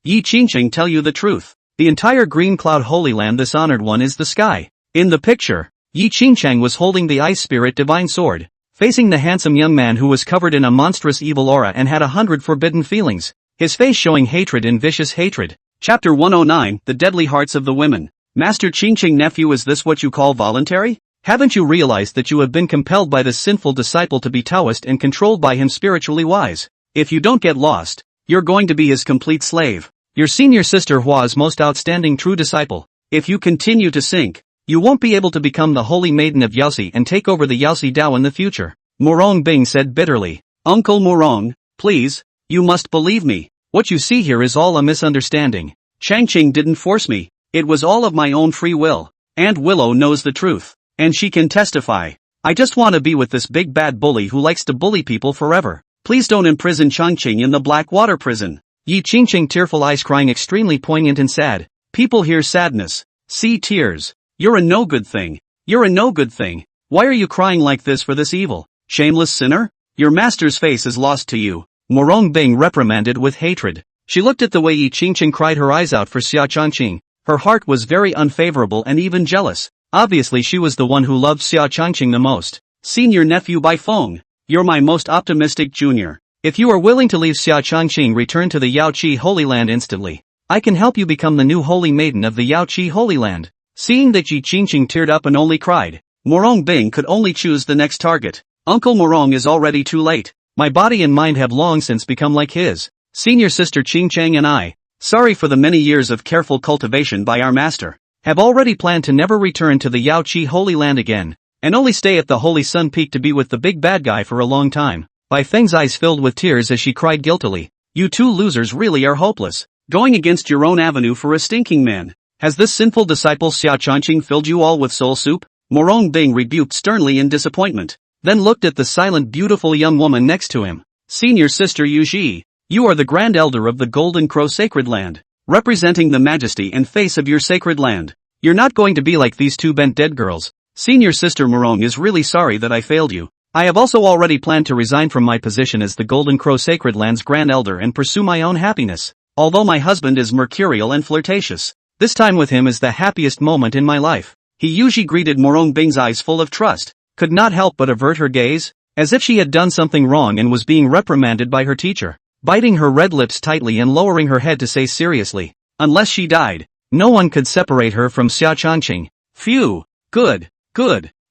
Yi Qingqing, tell you the truth. The entire green cloud holy land, this honored one, is the sky. In the picture, Yi Qingcheng was holding the ice spirit divine sword, facing the handsome young man who was covered in a monstrous evil aura and had 100 forbidden feelings, his face showing hatred and vicious hatred. Chapter 109, The Deadly Hearts of the Women. Master Qingqing, nephew, is this what you call voluntary? Haven't you realized that you have been compelled by this sinful disciple to be Taoist and controlled by him spiritually wise? If you don't get lost, you're going to be his complete slave. Your senior sister Hua's most outstanding true disciple. If you continue to sink, you won't be able to become the holy maiden of Yaoxi and take over the Yaoxi Dao in the future. Murong Bing said bitterly. Uncle Murong, please, you must believe me. What you see here is all a misunderstanding. Changqing didn't force me. It was all of my own free will. Aunt Willow knows the truth, and she can testify. I just want to be with this big bad bully who likes to bully people forever. Please don't imprison Changqing in the black water prison. Yi Qingqing, tearful eyes crying, extremely poignant and sad. People hear sadness, see tears. You're a no good thing. You're a no good thing. Why are you crying like this for this evil, shameless sinner? Your master's face is lost to you. Murong Bing reprimanded with hatred. She looked at the way Yi Qingqing cried her eyes out for Xia Changqing. Her heart was very unfavorable and even jealous. Obviously she was the one who loved Xia Changqing the most. Senior nephew Bai Feng, you're my most optimistic junior. If you are willing to leave Xia Changqing, return to the Yaoqi Holy Land instantly. I can help you become the new holy maiden of the Yaoqi Holy Land. Seeing that Yi Qingqing teared up and only cried, Murong Bing could only choose the next target. Uncle Murong is already too late. My body and mind have long since become like his. Senior sister Qingcheng and I, sorry for the many years of careful cultivation by our master, have already planned to never return to the Yaoqi Holy Land again, and only stay at the Holy Sun Peak to be with the big bad guy for a long time. Bai Feng's eyes filled with tears as she cried guiltily. You two losers really are hopeless, going against your own avenue for a stinking man. Has this sinful disciple Xia Changqing filled you all with soul soup? Murong Bing rebuked sternly in disappointment, then looked at the silent beautiful young woman next to him. Senior sister Yu Ji, you are the grand elder of the Golden Crow Sacred Land, representing the majesty and face of your sacred land. You're not going to be like these two bent dead girls. Senior sister Murong is really sorry that I failed you. I have also already planned to resign from my position as the Golden Crow Sacred Land's grand elder and pursue my own happiness. Although my husband is mercurial and flirtatious, this time with him is the happiest moment in my life. He usually greeted Murong Bing's eyes full of trust, could not help but avert her gaze, as if she had done something wrong and was being reprimanded by her teacher, biting her red lips tightly and lowering her head to say seriously, unless she died, no one could separate her from Xia Changqing. Phew, good,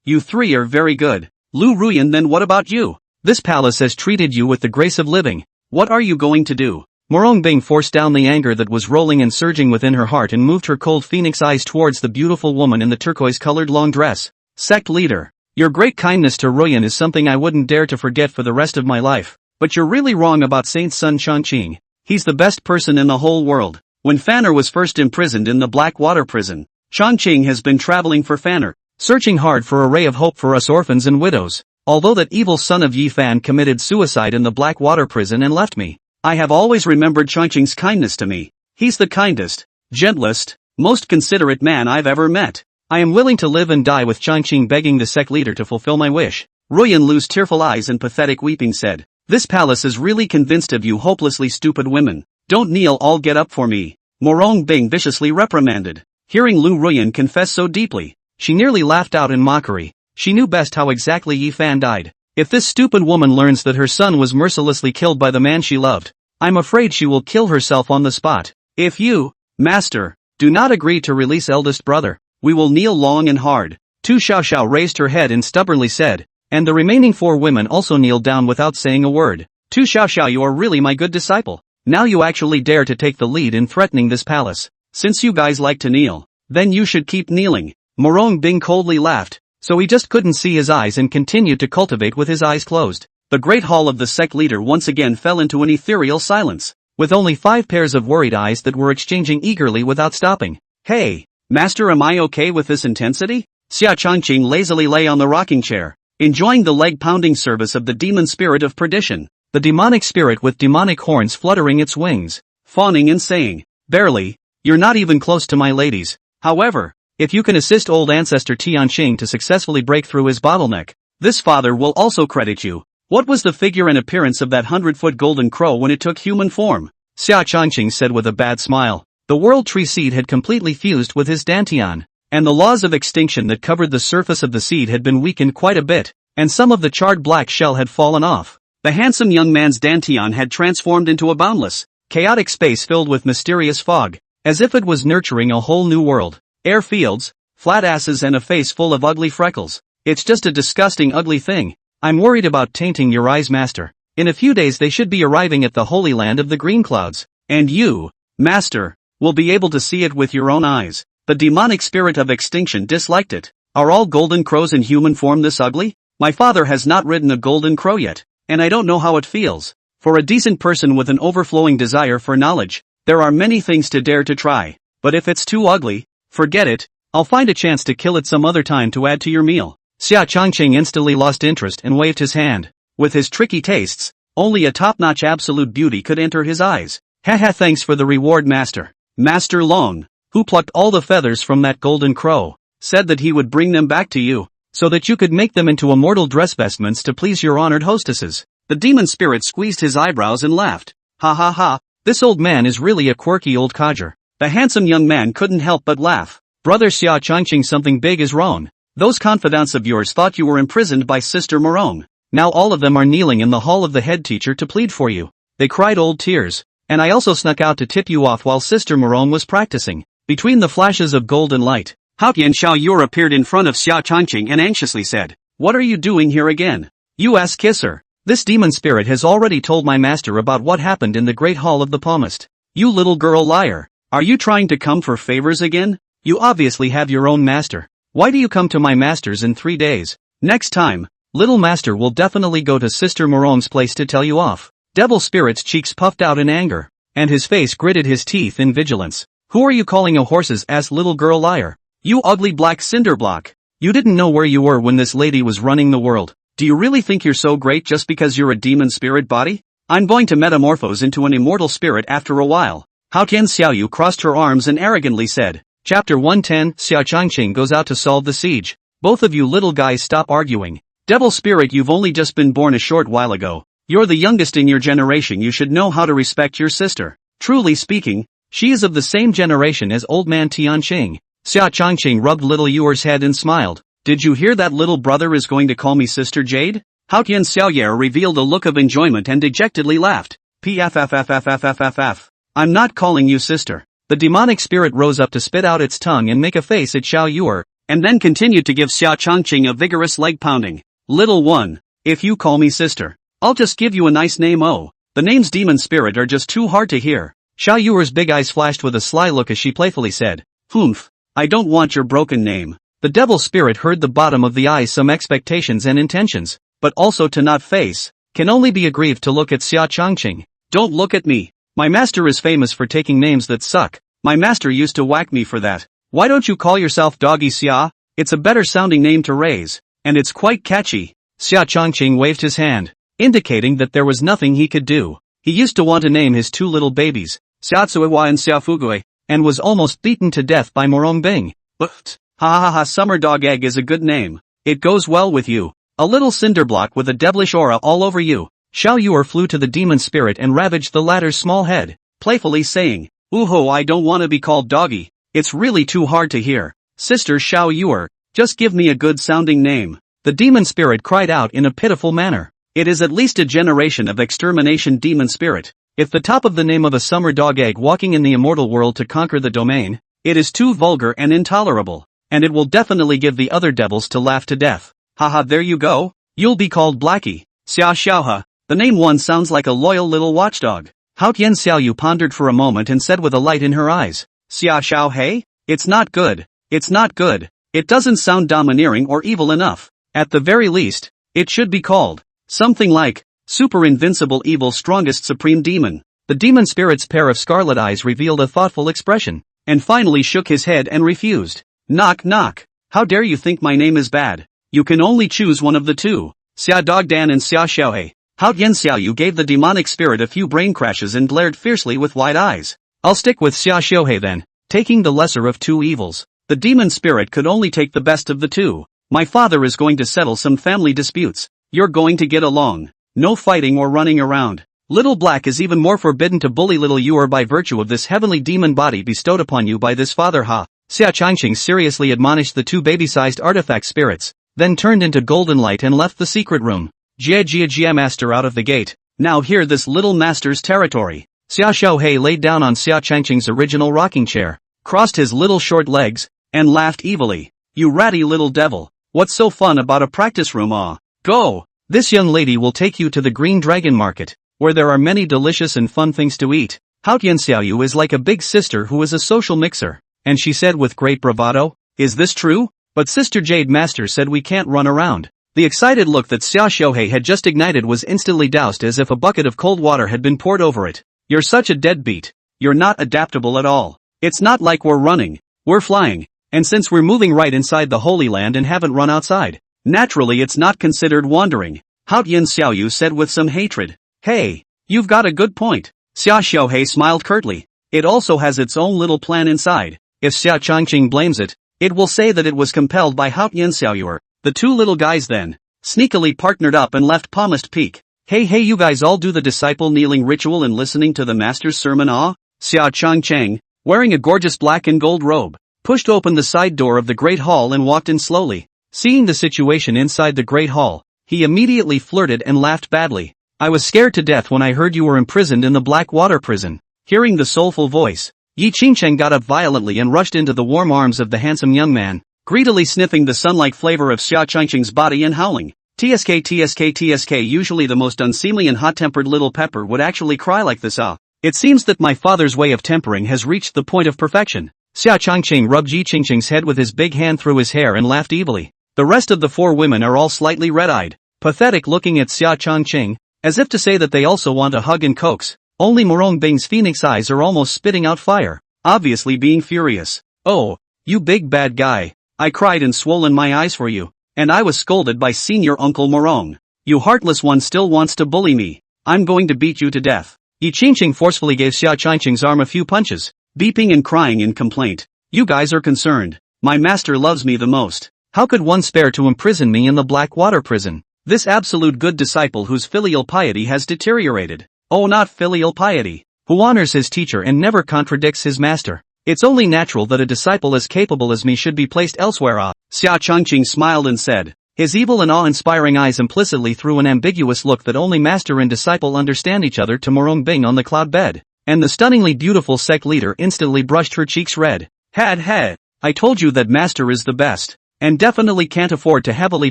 you three are very good. Lu Ruyan, then what about you? This palace has treated you with the grace of living. What are you going to do? Murong Bing forced down the anger that was rolling and surging within her heart and moved her cold phoenix eyes towards the beautiful woman in the turquoise-colored long dress. Sect leader, your great kindness to Ruyan is something I wouldn't dare to forget for the rest of my life, but you're really wrong about Saint's son Changqing. He's the best person in the whole world. When Fanner was first imprisoned in the Black Water Prison, Changqing has been traveling for Fanner, searching hard for a ray of hope for us orphans and widows. Although that evil son of Ye Fan committed suicide in the Black Water Prison and left me, I have always remembered Changqing's kindness to me. He's the kindest, gentlest, most considerate man I've ever met. I am willing to live and die with Changqing, begging the sect leader to fulfill my wish. Ruyan Lu's tearful eyes and pathetic weeping said, "This palace is really convinced of you hopelessly stupid women. Don't kneel, all get up for me." Murong Bing viciously reprimanded. Hearing Lu Ruyan confess so deeply, she nearly laughed out in mockery. She knew best how exactly Ye Fan died. If this stupid woman learns that her son was mercilessly killed by the man she loved, I'm afraid she will kill herself on the spot. If you, master, do not agree to release eldest brother, we will kneel long and hard. Tu Xiaoxiao raised her head and stubbornly said, and the remaining 4 women also kneeled down without saying a word. Tu Xiaoxiao, you are really my good disciple. Now you actually dare to take the lead in threatening this palace. Since you guys like to kneel, then you should keep kneeling. Murong Bing coldly laughed, so he just couldn't see his eyes and continued to cultivate with his eyes closed. The great hall of the sect leader once again fell into an ethereal silence, with only 5 pairs of worried eyes that were exchanging eagerly without stopping. Hey, master, am I okay with this intensity? Xia Changqing lazily lay on the rocking chair, enjoying the leg-pounding service of the demon spirit of perdition, the demonic spirit with demonic horns fluttering its wings, fawning and saying, "Barely, you're not even close to my ladies. However, if you can assist old ancestor Tianqing to successfully break through his bottleneck, this father will also credit you." What was the figure and appearance of that 100-foot golden crow when it took human form? Xia Changqing said with a bad smile. The world tree seed had completely fused with his dantian, and the laws of extinction that covered the surface of the seed had been weakened quite a bit, and some of the charred black shell had fallen off. The handsome young man's dantian had transformed into a boundless, chaotic space filled with mysterious fog, as if it was nurturing a whole new world. Airfields, flat asses and a face full of ugly freckles. It's just a disgusting ugly thing. I'm worried about tainting your eyes, master. In a few days they should be arriving at the Holy Land of the Green Clouds, and you, master, will be able to see it with your own eyes. The demonic spirit of extinction disliked it. Are all golden crows in human form this ugly? My father has not ridden a golden crow yet, and I don't know how it feels. For a decent person with an overflowing desire for knowledge, there are many things to dare to try, but if it's too ugly, forget it. I'll find a chance to kill it some other time to add to your meal. Xia Changqing instantly lost interest and waved his hand. With his tricky tastes, only a top-notch absolute beauty could enter his eyes. Haha, thanks for the reward, master. Master Long, who plucked all the feathers from that golden crow, said that he would bring them back to you, so that you could make them into immortal dress vestments to please your honored hostesses. The demon spirit squeezed his eyebrows and laughed. Ha ha ha, this old man is really a quirky old codger. The handsome young man couldn't help but laugh. Brother Xia Changqing, something big is wrong. Those confidants of yours thought you were imprisoned by Sister Murong. Now all of them are kneeling in the hall of the head teacher to plead for you. They cried old tears, and I also snuck out to tip you off while Sister Murong was practicing. Between the flashes of golden light, Haotian Xiaoyur appeared in front of Xia Changqing and anxiously said, "What are you doing here again? You ass-kisser. This demon spirit has already told my master about what happened in the great hall of the palmist. You little girl liar. Are you trying to come for favors again? You obviously have your own master. Why do you come to my master's in 3 days? Next time, little master will definitely go to Sister Murong's place to tell you off." Devil Spirit's cheeks puffed out in anger, and his face gritted his teeth in vigilance. "Who are you calling a horse's ass little girl liar? You ugly black cinderblock. You didn't know where you were when this lady was running the world. Do you really think you're so great just because you're a demon spirit body? I'm going to metamorphose into an immortal spirit after a while." Haotian Xiaoyu crossed her arms and arrogantly said. Chapter 110, Xia Changqing goes out to solve the siege. Both of you little guys stop arguing. Devil Spirit, you've only just been born a short while ago. You're the youngest in your generation, you should know how to respect your sister. Truly speaking, she is of the same generation as old man Tianqing. Xia Changqing rubbed little Yuer's head and smiled. Did you hear that little brother is going to call me Sister Jade? Haotian Xiaoyer revealed a look of enjoyment and dejectedly laughed. Pffffffffff. I'm not calling you sister. The demonic spirit rose up to spit out its tongue and make a face at Xiao Yuer, and then continued to give Xia Changqing a vigorous leg pounding. Little one, if you call me sister, I'll just give you a nice name. Oh, the names demon spirit are just too hard to hear. Xiao Yuer's big eyes flashed with a sly look as she playfully said, "Humph, I don't want your broken name." The devil spirit heard the bottom of the eyes some expectations and intentions, but also to not face, can only be aggrieved to look at Xia Changqing. Don't look at me. My master is famous for taking names that suck. My master used to whack me for that. Why don't you call yourself Doggy Xia? It's a better sounding name to raise, and it's quite catchy. Xia Changqing waved his hand, indicating that there was nothing he could do. He used to want to name his two little babies, Xiaotsuiwa and Xiaofugui, and was almost beaten to death by Murong Bing. But, ha ha ha, Summer Dog Egg is a good name. It goes well with you. A little cinderblock with a devilish aura all over you. Xiao Yuer flew to the demon spirit and ravaged the latter's small head, playfully saying, "Ooh-ho, I don't want to be called doggy. It's really too hard to hear. Sister Xiao Yuer, just give me a good-sounding name." The demon spirit cried out in a pitiful manner. It is at least a generation of extermination demon spirit. If the top of the name of a summer dog egg walking in the immortal world to conquer the domain, it is too vulgar and intolerable, and it will definitely give the other devils to laugh to death. Haha, there you go. You'll be called Blackie. Xia Xiaohe. The name one sounds like a loyal little watchdog. Hao Tian Xiaoyu pondered for a moment and said with a light in her eyes, "Xia Xiaohe? It's not good. It's not good. It doesn't sound domineering or evil enough. At the very least, it should be called something like Super Invincible Evil Strongest Supreme Demon." The demon spirit's pair of scarlet eyes revealed a thoughtful expression, and finally shook his head and refused. "Knock knock. How dare you think my name is bad? You can only choose one of the two. Xia Dogdan and Xia Xiaohe." Hao Tian Xiaoyu gave the demonic spirit a few brain crashes and glared fiercely with wide eyes. "I'll stick with Xia Xiaohe then, taking the lesser of two evils." The demon spirit could only take the best of the two. "My father is going to settle some family disputes. You're going to get along. No fighting or running around. Little Black is even more forbidden to bully little you by virtue of this heavenly demon body bestowed upon you by this father." Ha! Xia Changqing seriously admonished the two baby-sized artifact spirits, then turned into golden light and left the secret room. Jia master out of the gate. Now hear this little master's territory." Xia Xiaohe laid down on Xia Changqing's original rocking chair, crossed his little short legs, and laughed evilly. "You ratty little devil. What's so fun about a practice room? Go! This young lady will take you to the Green Dragon Market, where there are many delicious and fun things to eat." Hao Tian Xiaoyu is like a big sister who is a social mixer, and she said with great bravado, "Is this true? But Sister Jade Master said we can't run around." The excited look that Xia Xiaohe had just ignited was instantly doused as if a bucket of cold water had been poured over it. "You're such a deadbeat. You're not adaptable at all. It's not like we're running, we're flying, and since we're moving right inside the Holy Land and haven't run outside, naturally it's not considered wandering." Hao Tian Xiaoyu said with some hatred. "Hey, you've got a good point." Xia Xiaohe smiled curtly. "It also has its own little plan inside. If Xia Changqing blames it, it will say that it was compelled by Hao Tian Xiaoyu." The two little guys then sneakily partnered up and left Palmist Peak. Hey, you guys all do the disciple kneeling ritual and listening to the master's sermon." Xia Changqing, wearing a gorgeous black and gold robe, pushed open the side door of the Great Hall and walked in slowly. Seeing the situation inside the Great Hall, he immediately flirted and laughed badly. "I was scared to death when I heard you were imprisoned in the Black Water Prison." Hearing the soulful voice, Yi Qingcheng got up violently and rushed into the warm arms of the handsome young man, greedily sniffing the sun-like flavor of Xia Changqing's body and howling, "TSK. Usually the most unseemly and hot-tempered little pepper would actually cry like this. It seems that my father's way of tempering has reached the point of perfection." Xia Changqing rubbed Yi Qingcheng's head with his big hand through his hair and laughed evilly. The rest of the four women are all slightly red-eyed, pathetic looking at Xia Changqing, as if to say that they also want a hug and coax. Only Murong Bing's phoenix eyes are almost spitting out fire, obviously being furious. "Oh, you big bad guy. I cried and swollen my eyes for you, and I was scolded by Senior Uncle Murong. You heartless one still wants to bully me. I'm going to beat you to death." Yi Qingcheng forcefully gave Xia Changqing's arm a few punches, beeping and crying in complaint. "You guys are concerned. My master loves me the most. How could one spare to imprison me in the Black Water Prison? This absolute good disciple whose filial piety has deteriorated. Oh, not filial piety. Who honors his teacher and never contradicts his master. It's only natural that a disciple as capable as me should be placed elsewhere." Xia Changqing smiled and said, his evil and awe-inspiring eyes implicitly threw an ambiguous look that only master and disciple understand each other to Murong Bing on the cloud bed, and the stunningly beautiful sect leader instantly brushed her cheeks red. Had, I told you that master is the best, and definitely can't afford to heavily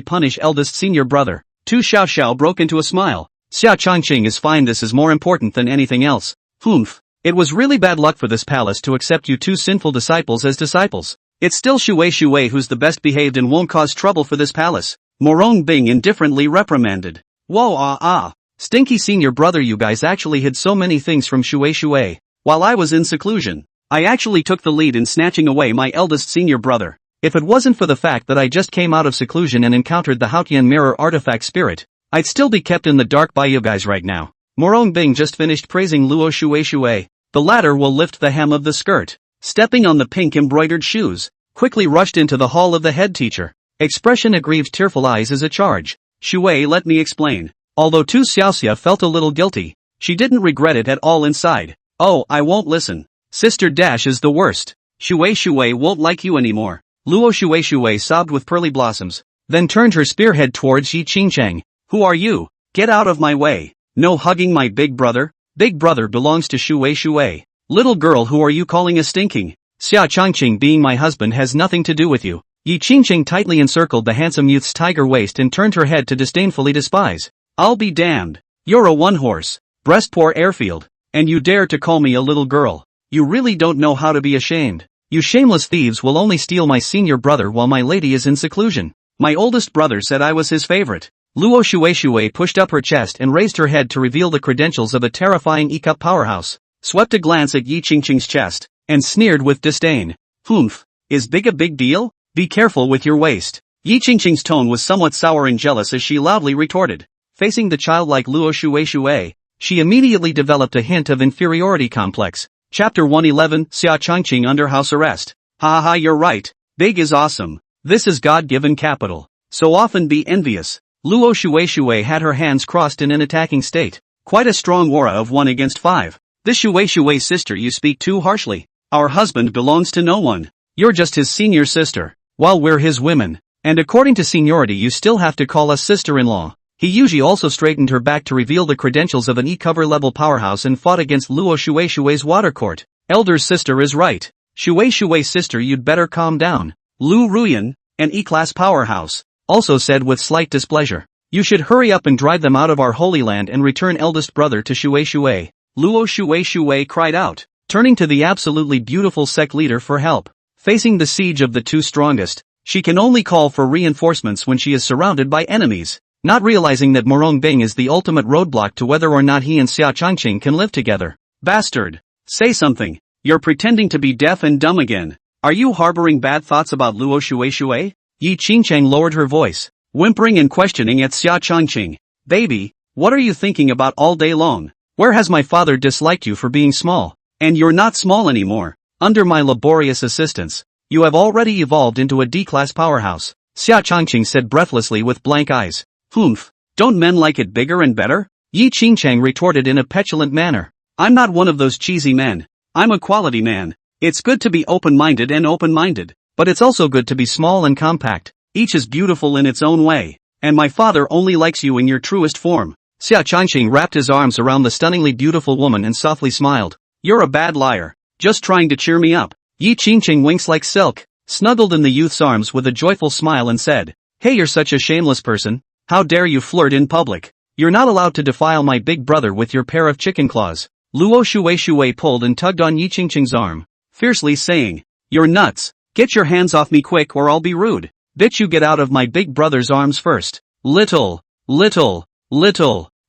punish eldest senior brother." Tu Xiao broke into a smile. "Xia Changqing is fine, this is more important than anything else. Humph. It was really bad luck for this palace to accept you two sinful disciples as disciples. It's still Shui who's the best behaved and won't cause trouble for this palace." Murong Bing indifferently reprimanded. "Whoa, stinky senior brother, you guys actually hid so many things from Shui. While I was in seclusion, I actually took the lead in snatching away my eldest senior brother. If it wasn't for the fact that I just came out of seclusion and encountered the Haotian mirror artifact spirit, I'd still be kept in the dark by you guys right now." Murong Bing just finished praising Luo Shui. The latter will lift the hem of the skirt. Stepping on the pink embroidered shoes, quickly rushed into the hall of the head teacher. Expression aggrieved tearful eyes is a charge. Shui, let me explain. Although Tu Xiaoxia felt a little guilty, she didn't regret it at all inside. Oh, I won't listen. Sister Dash is the worst. Shui won't like you anymore. Luo Shui sobbed with pearly blossoms, then turned her spearhead towards Yi Qingcheng. Who are you? Get out of my way. No hugging my big brother. Big brother belongs to Shui. Little girl, who are you calling a stinking? Xia Changqing being my husband has nothing to do with you. Yi Qingcheng tightly encircled the handsome youth's tiger waist and turned her head to disdainfully despise. I'll be damned. You're a one-horse, breast-poor airfield, and you dare to call me a little girl. You really don't know how to be ashamed. You shameless thieves will only steal my senior brother while my lady is in seclusion. My oldest brother said I was his favorite. Luo Shui pushed up her chest and raised her head to reveal the credentials of a terrifying E-cup powerhouse, swept a glance at Yi Qingqing's chest, and sneered with disdain. Humph. Is big a big deal? Be careful with your waist. Yi Qingqing's tone was somewhat sour and jealous as she loudly retorted. Facing the childlike Luo Shui, she immediately developed a hint of inferiority complex. Chapter 111, Xia Changqing under house arrest. Ha ha, you're right. Big is awesome. This is God-given capital. So often be envious. Luo Shui had her hands crossed in an attacking state. Quite a strong aura of 1 against 5. This Shui sister, you speak too harshly. Our husband belongs to no one. You're just his senior sister, while we're his women. And according to seniority you still have to call us sister-in-law. He also straightened her back to reveal the credentials of an E-cover level powerhouse and fought against Luo Shui's water court. Elder's sister is right. Shui sister, you'd better calm down. Lu Ruyan, an E-class powerhouse, also said with slight displeasure. You should hurry up and drive them out of our holy land and return eldest brother to Shui. Luo Shui cried out, turning to the absolutely beautiful sect leader for help. Facing the siege of the two strongest, she can only call for reinforcements when she is surrounded by enemies. Not realizing that Murong Bing is the ultimate roadblock to whether or not he and Xia Changqing can live together. Bastard! Say something. You're pretending to be deaf and dumb again. Are you harboring bad thoughts about Luo Shui? Yi Qingcheng lowered her voice, whimpering and questioning at Xia Changqing. Baby, what are you thinking about all day long? Where has my father disliked you for being small? And you're not small anymore. Under my laborious assistance, you have already evolved into a D-class powerhouse. Xia Changqing said breathlessly with blank eyes. Humph, don't men like it bigger and better? Yi Qingcheng retorted in a petulant manner. I'm not one of those cheesy men. I'm a quality man. It's good to be open-minded, but it's also good to be small and compact. Each is beautiful in its own way. And my father only likes you in your truest form. Xia Changqing wrapped his arms around the stunningly beautiful woman and softly smiled. You're a bad liar. Just trying to cheer me up. Yi Qingcheng winks like silk, snuggled in the youth's arms with a joyful smile and said, Hey, you're such a shameless person. How dare you flirt in public? You're not allowed to defile my big brother with your pair of chicken claws. Luo Shui pulled and tugged on Yi Qingcheng's arm, fiercely saying, You're nuts. Get your hands off me quick or I'll be rude. Bitch, you get out of my big brother's arms first. Little.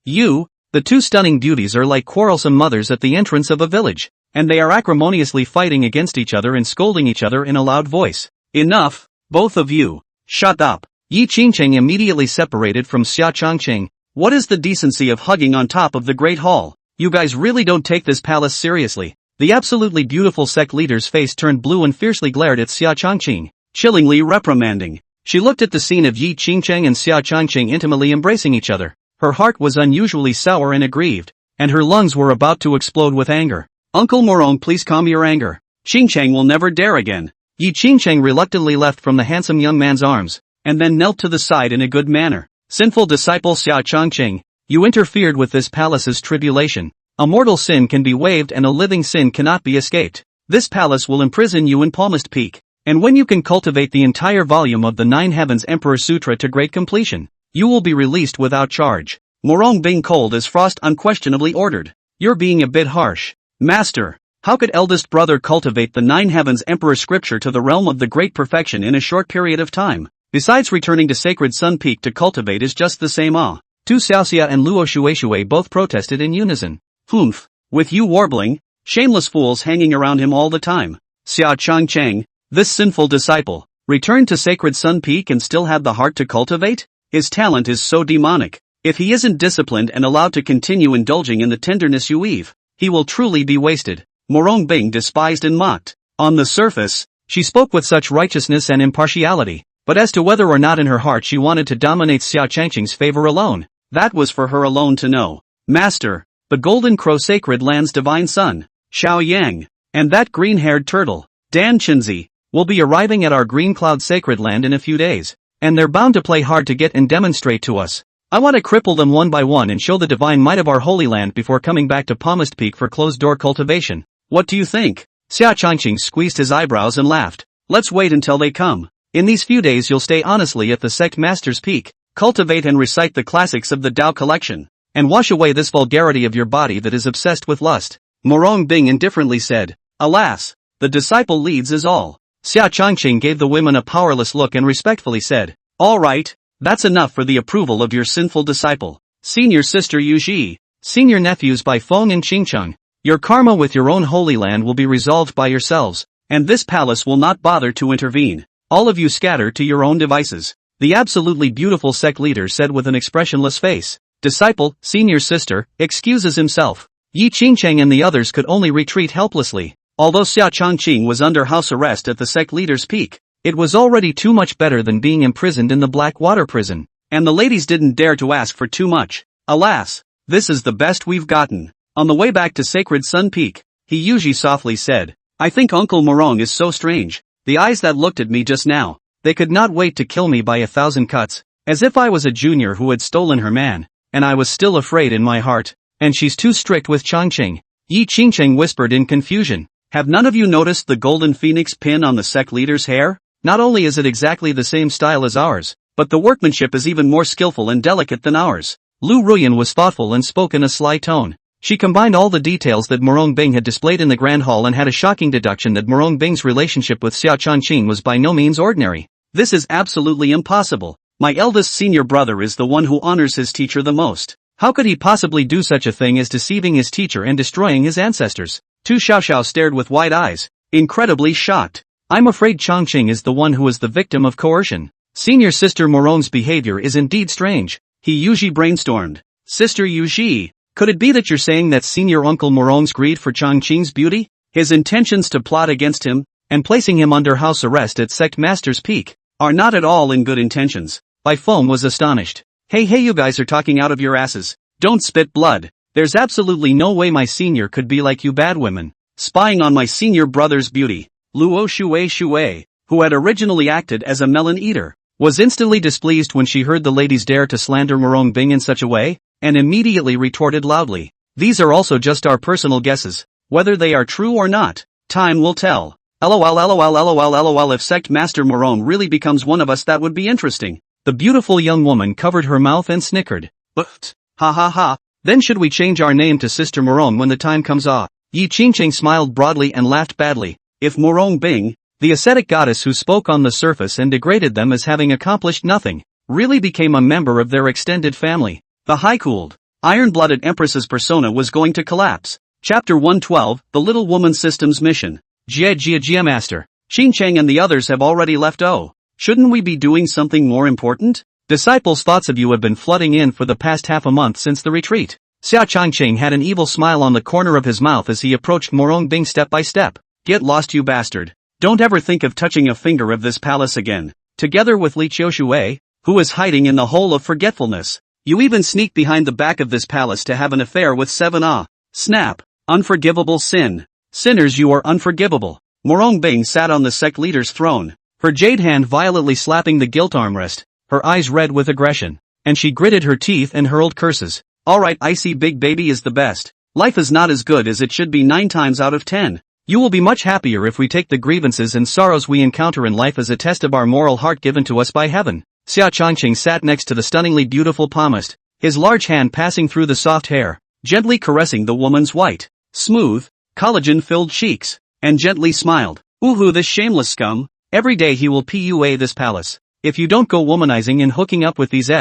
You, the two stunning beauties are like quarrelsome mothers at the entrance of a village, and they are acrimoniously fighting against each other and scolding each other in a loud voice. Enough, both of you. Shut up. Yi Qingcheng immediately separated from Xia Changqing. What is the decency of hugging on top of the Great Hall? You guys really don't take this palace seriously. The absolutely beautiful sect leader's face turned blue and fiercely glared at Xia Changqing, chillingly reprimanding. She looked at the scene of Yi Qingcheng and Xia Changqing intimately embracing each other. Her heart was unusually sour and aggrieved, and her lungs were about to explode with anger. Uncle Murong, please calm your anger. Qingcheng will never dare again. Yi Qingcheng reluctantly left from the handsome young man's arms, and then knelt to the side in a good manner. Sinful disciple Xia Changqing, you interfered with this palace's tribulation. A mortal sin can be waived and a living sin cannot be escaped. This palace will imprison you in Palmist Peak, and when you can cultivate the entire volume of the Nine Heavens Emperor Sutra to great completion, you will be released without charge. Murong Bing cold as frost unquestionably ordered. You're being a bit harsh. Master, how could eldest brother cultivate the Nine Heavens Emperor scripture to the realm of the great perfection in a short period of time? Besides, returning to Sacred Sun Peak to cultivate is just the same. Tu Xiaoxia and Luo Shui both protested in unison. Humph, with you warbling, shameless fools hanging around him all the time. Xia Changqing, this sinful disciple, returned to Sacred Sun Peak and still had the heart to cultivate? His talent is so demonic. If he isn't disciplined and allowed to continue indulging in the tenderness you weave, he will truly be wasted. Murong Bing despised and mocked. On the surface, she spoke with such righteousness and impartiality, but as to whether or not in her heart she wanted to dominate Xiao Changqing's favor alone, that was for her alone to know. Master, the Golden Crow Sacred Land's divine son, Xiao Yang, and that green-haired turtle, Dan Chinzi, will be arriving at our Green Cloud Sacred Land in a few days, and they're bound to play hard to get and demonstrate to us. I want to cripple them one by one and show the divine might of our Holy Land before coming back to Palmist Peak for closed-door cultivation. What do you think? Xiao Changqing squeezed his eyebrows and laughed. Let's wait until they come. In these few days you'll stay honestly at the sect master's peak, cultivate and recite the classics of the Tao collection, and wash away this vulgarity of your body that is obsessed with lust. Murong Bing indifferently said, Alas, the disciple leads is all. Xiao Changqing gave the women a powerless look and respectfully said, All right, that's enough for the approval of your sinful disciple. Senior sister Yu Ji, senior nephews Bai Feng and Qingcheng, your karma with your own holy land will be resolved by yourselves, and this palace will not bother to intervene. All of you scatter to your own devices. The absolutely beautiful sect leader said with an expressionless face. Disciple, senior sister, excuses himself. Yi Qingcheng and the others could only retreat helplessly. Although Xiao Changqing was under house arrest at the sect leader's peak, it was already too much better than being imprisoned in the Black Water prison, and the ladies didn't dare to ask for too much. Alas, this is the best we've gotten. On the way back to Sacred Sun Peak, he Yuji softly said, I think Uncle Murong is so strange. The eyes that looked at me just now, they could not wait to kill me by 1,000 cuts, as if I was a junior who had stolen her man, and I was still afraid in my heart, and she's too strict with Changqing. Yi Qingcheng whispered in confusion, Have none of you noticed the golden phoenix pin on the sect leader's hair? Not only is it exactly the same style as ours, but the workmanship is even more skillful and delicate than ours. Lu Ruyan was thoughtful and spoke in a sly tone. She combined all the details that Murong Bing had displayed in the Grand Hall and had a shocking deduction that Murong Bing's relationship with Xiao Changqing was by no means ordinary. This is absolutely impossible. My eldest senior brother is the one who honors his teacher the most. How could he possibly do such a thing as deceiving his teacher and destroying his ancestors? Tu Xiaoxiao stared with wide eyes, incredibly shocked. I'm afraid Changqing is the one who is the victim of coercion. Senior sister Murong's behavior is indeed strange. He Yuji brainstormed. Sister Yuji, could it be that you're saying that senior uncle Murong's greed for Changqing's beauty, his intentions to plot against him, and placing him under house arrest at sect master's peak, are not at all in good intentions? Bai Feng was astonished. Hey you guys are talking out of your asses. Don't spit blood. There's absolutely no way my senior could be like you bad women, spying on my senior brother's beauty. Luo Shui, who had originally acted as a melon eater, was instantly displeased when she heard the ladies dare to slander Murong Bing in such a way, and immediately retorted loudly, These are also just our personal guesses. Whether they are true or not, time will tell. LOL if sect master Murong really becomes one of us, that would be interesting. The beautiful young woman covered her mouth and snickered. But, ha. Then should we change our name to Sister Murong when the time comes? Yi Qingqing smiled broadly and laughed badly. If Murong Bing, the ascetic goddess who spoke on the surface and degraded them as having accomplished nothing, really became a member of their extended family, the high-cooled, iron-blooded empress's persona was going to collapse. Chapter 112, The Little Woman System's Mission. Jia Master, Qingcheng and the others have already left. Shouldn't we be doing something more important? Disciples' thoughts of you have been flooding in for the past half a month since the retreat. Xiao Changqing had an evil smile on the corner of his mouth as he approached Murong Bing step by step. Get lost, you bastard. Don't ever think of touching a finger of this palace again. Together with Li Qiushui, who is hiding in the hole of forgetfulness, you even sneak behind the back of this palace to have an affair with Seven. Snap. Unforgivable sin. Sinners, you are unforgivable. Murong Bing sat on the sect leader's throne, her jade hand violently slapping the gilt armrest, her eyes red with aggression, and she gritted her teeth and hurled curses. Alright, I see big baby is the best. Life is not as good as it should be 9 times out of 10. You will be much happier if we take the grievances and sorrows we encounter in life as a test of our moral heart given to us by heaven. Xiao Changqing sat next to the stunningly beautiful palmist, his large hand passing through the soft hair, gently caressing the woman's white, smooth, collagen-filled cheeks, and gently smiled. Ooh, this shameless scum. Every day he will PUA this palace. If you don't go womanizing and hooking up with these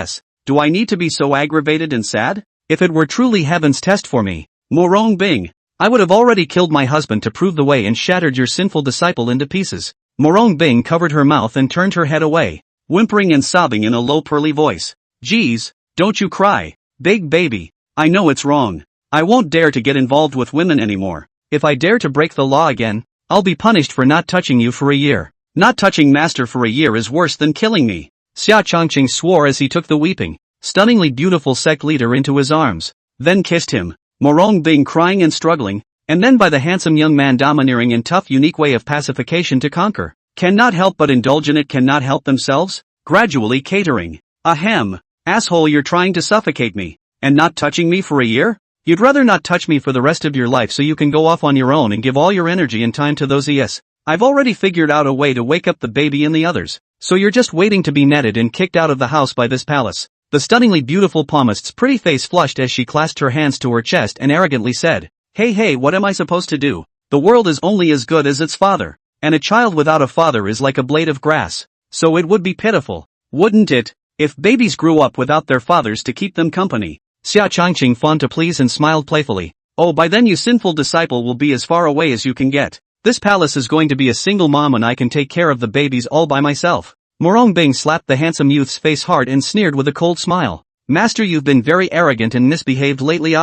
do I need to be so aggravated and sad? If it were truly heaven's test for me, Murong Bing, I would have already killed my husband to prove the way and shattered your sinful disciple into pieces. Murong Bing covered her mouth and turned her head away, whimpering and sobbing in a low pearly voice. Geez, Don't you cry, big baby. I know it's wrong. I won't dare to get involved with women anymore. If I dare to break the law again, I'll be punished for not touching you for a year. Not touching master for a year is worse than killing me. Xia Changqing swore as he took the weeping, stunningly beautiful sect leader into his arms, then kissed him, Murong Bing crying and struggling, and then by the handsome young man domineering and tough unique way of pacification to conquer. Cannot help but indulge in it, cannot help themselves, gradually catering. Ahem, asshole, you're trying to suffocate me, and not touching me for a year? You'd rather not touch me for the rest of your life so you can go off on your own and give all your energy and time to those ES. I've already figured out a way to wake up the baby and the others, so you're just waiting to be netted and kicked out of the house by this palace. The stunningly beautiful palmist's pretty face flushed as she clasped her hands to her chest and arrogantly said, Hey, what am I supposed to do? The world is only as good as its father, and a child without a father is like a blade of grass. So it would be pitiful, wouldn't it, if babies grew up without their fathers to keep them company? Xia Changqing fawned to please and smiled playfully. Oh, by then you sinful disciple will be as far away as you can get. This palace is going to be a single mom and I can take care of the babies all by myself. Murong Bing slapped the handsome youth's face hard and sneered with a cold smile. Master, you've been very arrogant and misbehaved lately.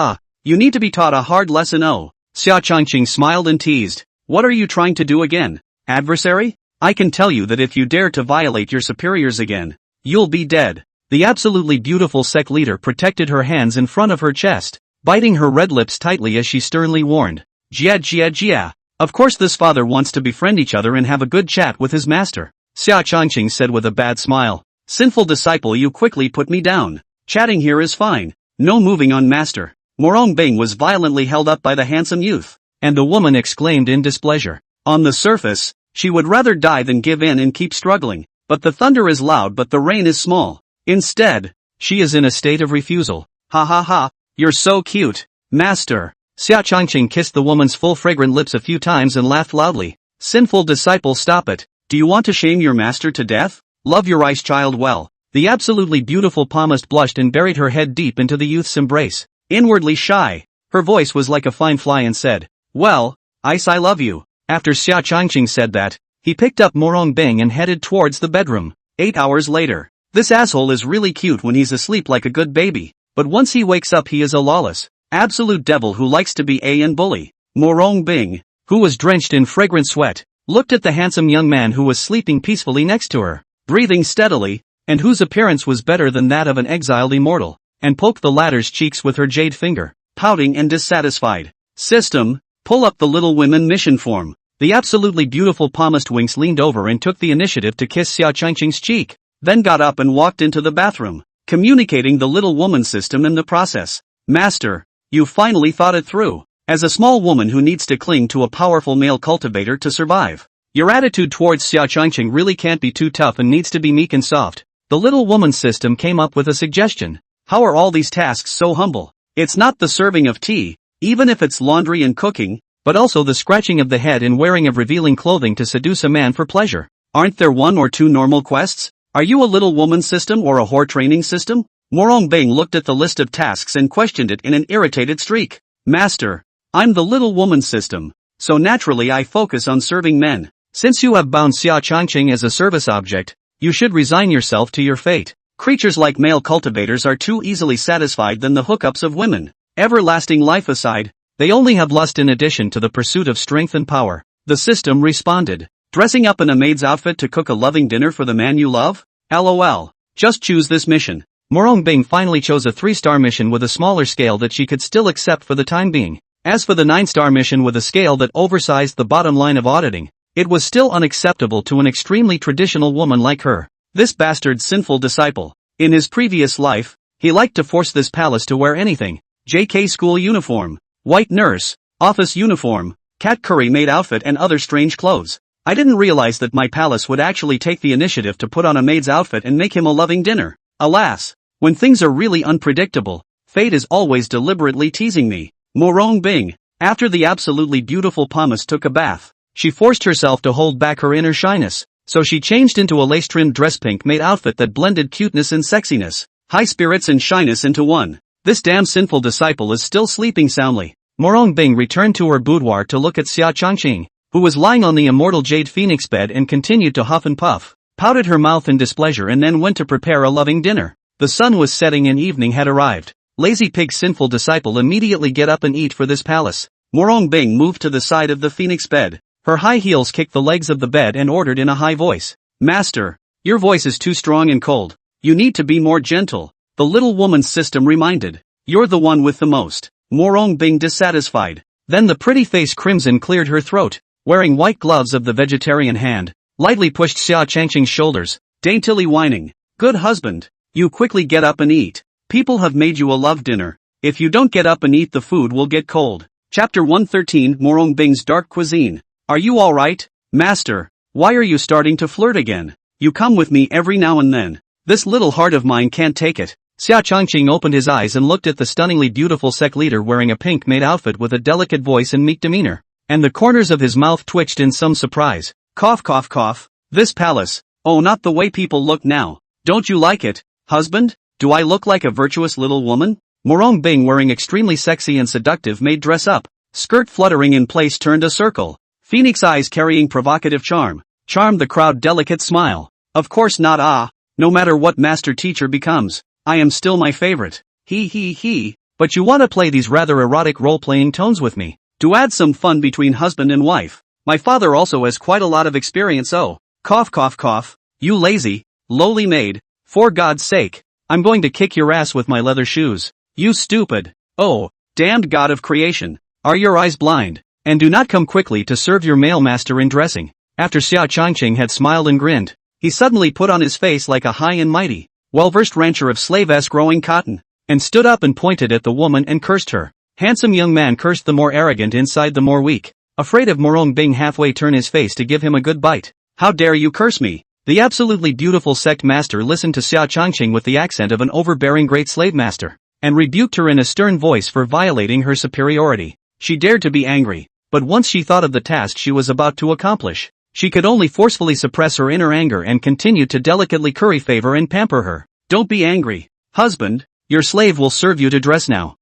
You need to be taught a hard lesson. Oh. Xia Changqing smiled and teased. What are you trying to do again, adversary? I can tell you that if you dare to violate your superiors again, you'll be dead. The absolutely beautiful sect leader protected her hands in front of her chest, biting her red lips tightly as she sternly warned. Jia. Of course this father wants to befriend each other and have a good chat with his master. Xia Changqing said with a bad smile. Sinful disciple, you quickly put me down. Chatting here is fine. No moving on, master. Murong Bing was violently held up by the handsome youth, and the woman exclaimed in displeasure. On the surface, she would rather die than give in and keep struggling, but the thunder is loud but the rain is small. Instead, she is in a state of refusal. Ha, you're so cute, master. Xia Changqing kissed the woman's full fragrant lips a few times and laughed loudly. Sinful disciple, stop it. Do you want to shame your master to death? Love your ice child well. The absolutely beautiful palmist blushed and buried her head deep into the youth's embrace. Inwardly shy, her voice was like a fine fly and said, Well, Ice, I love you. After Xia Changqing said that, he picked up Murong Bing and headed towards the bedroom. 8 hours later. This asshole is really cute when he's asleep like a good baby, but once he wakes up he is a lawless, absolute devil who likes to be and bully. Murong Bing, who was drenched in fragrant sweat, looked at the handsome young man who was sleeping peacefully next to her, breathing steadily, and whose appearance was better than that of an exiled immortal, and poked the latter's cheeks with her jade finger, pouting and dissatisfied. System, pull up the Little Women mission form. The absolutely beautiful palmist Winx leaned over and took the initiative to kiss Xia Changqing's cheek, then got up and walked into the bathroom, communicating the little woman system in the process. Master, you finally thought it through. As a small woman who needs to cling to a powerful male cultivator to survive, your attitude towards Xia Changqing really can't be too tough and needs to be meek and soft. The little woman system came up with a suggestion. How are all these tasks so humble? It's not the serving of tea, even if it's laundry and cooking, but also the scratching of the head and wearing of revealing clothing to seduce a man for pleasure. Aren't there 1 or 2 normal quests? Are you a little woman system or a whore training system? Murong Bing looked at the list of tasks and questioned it in an irritated streak. Master, I'm the little woman system, so naturally I focus on serving men. Since you have bound Xia Changqing as a service object, you should resign yourself to your fate. Creatures like male cultivators are too easily satisfied than the hookups of women. Everlasting life aside, they only have lust in addition to the pursuit of strength and power. The system responded. Dressing up in a maid's outfit to cook a loving dinner for the man you love? LOL. Just choose this mission. Murong Bing finally chose a 3-star mission with a smaller scale that she could still accept for the time being. As for the 9-star mission with a scale that oversized the bottom line of auditing, it was still unacceptable to an extremely traditional woman like her. This bastard sinful disciple. In his previous life, he liked to force this palace to wear anything. JK school uniform, white nurse, office uniform, cat curry maid outfit and other strange clothes. I didn't realize that my palace would actually take the initiative to put on a maid's outfit and make him a loving dinner. Alas, when things are really unpredictable, fate is always deliberately teasing me. Murong Bing. After the absolutely beautiful palmist took a bath, she forced herself to hold back her inner shyness, so she changed into a lace-trimmed dress pink maid outfit that blended cuteness and sexiness, high spirits and shyness into one. This damn sinful disciple is still sleeping soundly. Murong Bing returned to her boudoir to look at Xia Changqing, who was lying on the immortal jade phoenix bed and continued to huff and puff, pouted her mouth in displeasure and then went to prepare a loving dinner. The sun was setting and evening had arrived. Lazy pig's sinful disciple immediately get up and eat for this palace. Murong Bing moved to the side of the phoenix bed. Her high heels kicked the legs of the bed and ordered in a high voice. Master, your voice is too strong and cold. You need to be more gentle. The little woman's system reminded. You're the one with the most. Murong Bing dissatisfied. Then the pretty face crimson cleared her throat. Wearing white gloves of the vegetarian hand, lightly pushed Xia Changqing's shoulders, daintily whining. Good husband. You quickly get up and eat. People have made you a love dinner. If you don't get up and eat, the food will get cold. Chapter 113 Murong Bing's Dark Cuisine. Are you alright, master? Why are you starting to flirt again? You come with me every now and then. This little heart of mine can't take it. Xia Changqing opened his eyes and looked at the stunningly beautiful sect leader wearing a pink maid outfit with a delicate voice and meek demeanor. And the corners of his mouth twitched in some surprise. Cough cough cough. This palace. Oh, not the way people look now. Don't you like it, husband? Do I look like a virtuous little woman? Murong Bing wearing extremely sexy and seductive maid dress up. Skirt fluttering in place turned a circle. Phoenix eyes carrying provocative charm. Charmed the crowd delicate smile. Of course not no matter what master teacher becomes, I am still my favorite. He. But you wanna play these rather erotic role-playing tones with me. To add some fun between husband and wife. My father also has quite a lot of experience. Oh, cough cough cough. You lazy, lowly maid. For God's sake, I'm going to kick your ass with my leather shoes. You stupid. Oh, damned God of creation. Are your eyes blind? And do not come quickly to serve your male master in dressing. After Xia Changqing had smiled and grinned, he suddenly put on his face like a high and mighty, well-versed rancher of slave-ass growing cotton, and stood up and pointed at the woman and cursed her. Handsome young man cursed the more arrogant inside the more weak, afraid of Murong Bing halfway turn his face to give him a good bite. How dare you curse me? The absolutely beautiful sect master listened to Xia Changqing with the accent of an overbearing great slave master, and rebuked her in a stern voice for violating her superiority. She dared to be angry, but once she thought of the task she was about to accomplish, she could only forcefully suppress her inner anger and continue to delicately curry favor and pamper her. Don't be angry, husband, your slave will serve you to dress now.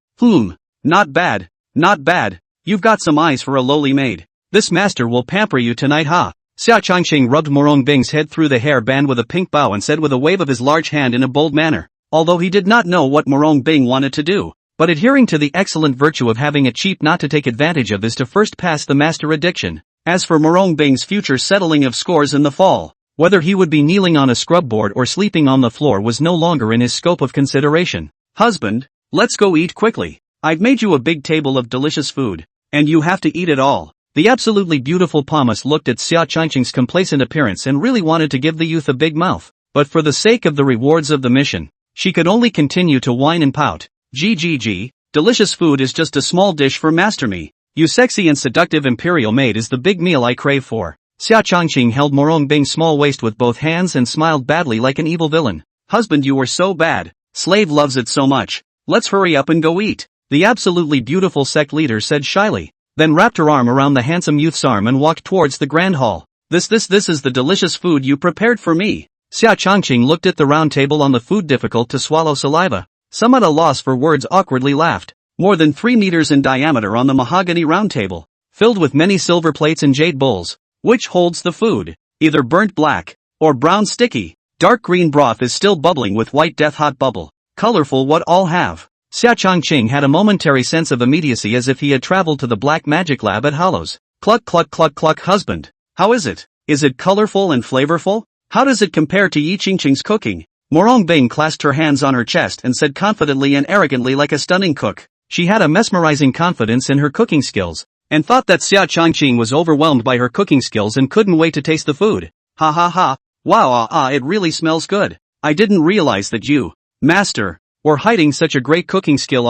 Not bad, not bad, you've got some eyes for a lowly maid. This master will pamper you tonight Xia Changqing rubbed Murong Bing's head through the hair band with a pink bow and said with a wave of his large hand in a bold manner, although he did not know what Murong Bing wanted to do, but adhering to the excellent virtue of having a cheap not to take advantage of is to first pass the master addiction. As for Murong Bing's future settling of scores in the fall, whether he would be kneeling on a scrub board or sleeping on the floor was no longer in his scope of consideration. Husband, let's go eat quickly. I've made you a big table of delicious food, and you have to eat it all. The absolutely beautiful Palmas looked at Xia Changqing's complacent appearance and really wanted to give the youth a big mouth, but for the sake of the rewards of the mission, she could only continue to whine and pout. Gg, delicious food is just a small dish for Master Me. You sexy and seductive imperial maid is the big meal I crave for. Xia Changqing held Murong Bing's small waist with both hands and smiled badly like an evil villain. Husband, you were so bad. Slave loves it so much. Let's hurry up and go eat. The absolutely beautiful sect leader said shyly, then wrapped her arm around the handsome youth's arm and walked towards the grand hall. This is the delicious food you prepared for me. Xia Changqing looked at the round table on the food, difficult to swallow saliva, some at a loss for words, awkwardly laughed. More than 3 meters in diameter on the mahogany round table, filled with many silver plates and jade bowls, which holds the food, either burnt black, or brown sticky. Dark green broth is still bubbling with white death hot bubble. Colorful what all have. Xia Changqing had a momentary sense of immediacy as if he had traveled to the black magic lab at Hollows. Cluck cluck cluck cluck. Husband, how is it? Is it colorful and flavorful? How does it compare to Yi Qingqing's cooking? Murong Bing clasped her hands on her chest and said confidently and arrogantly like a stunning cook. She had a mesmerizing confidence in her cooking skills, and thought that Xia Changqing was overwhelmed by her cooking skills and couldn't wait to taste the food. Ha ha ha, wow it really smells good. I didn't realize that you, master, were hiding such a great cooking skill.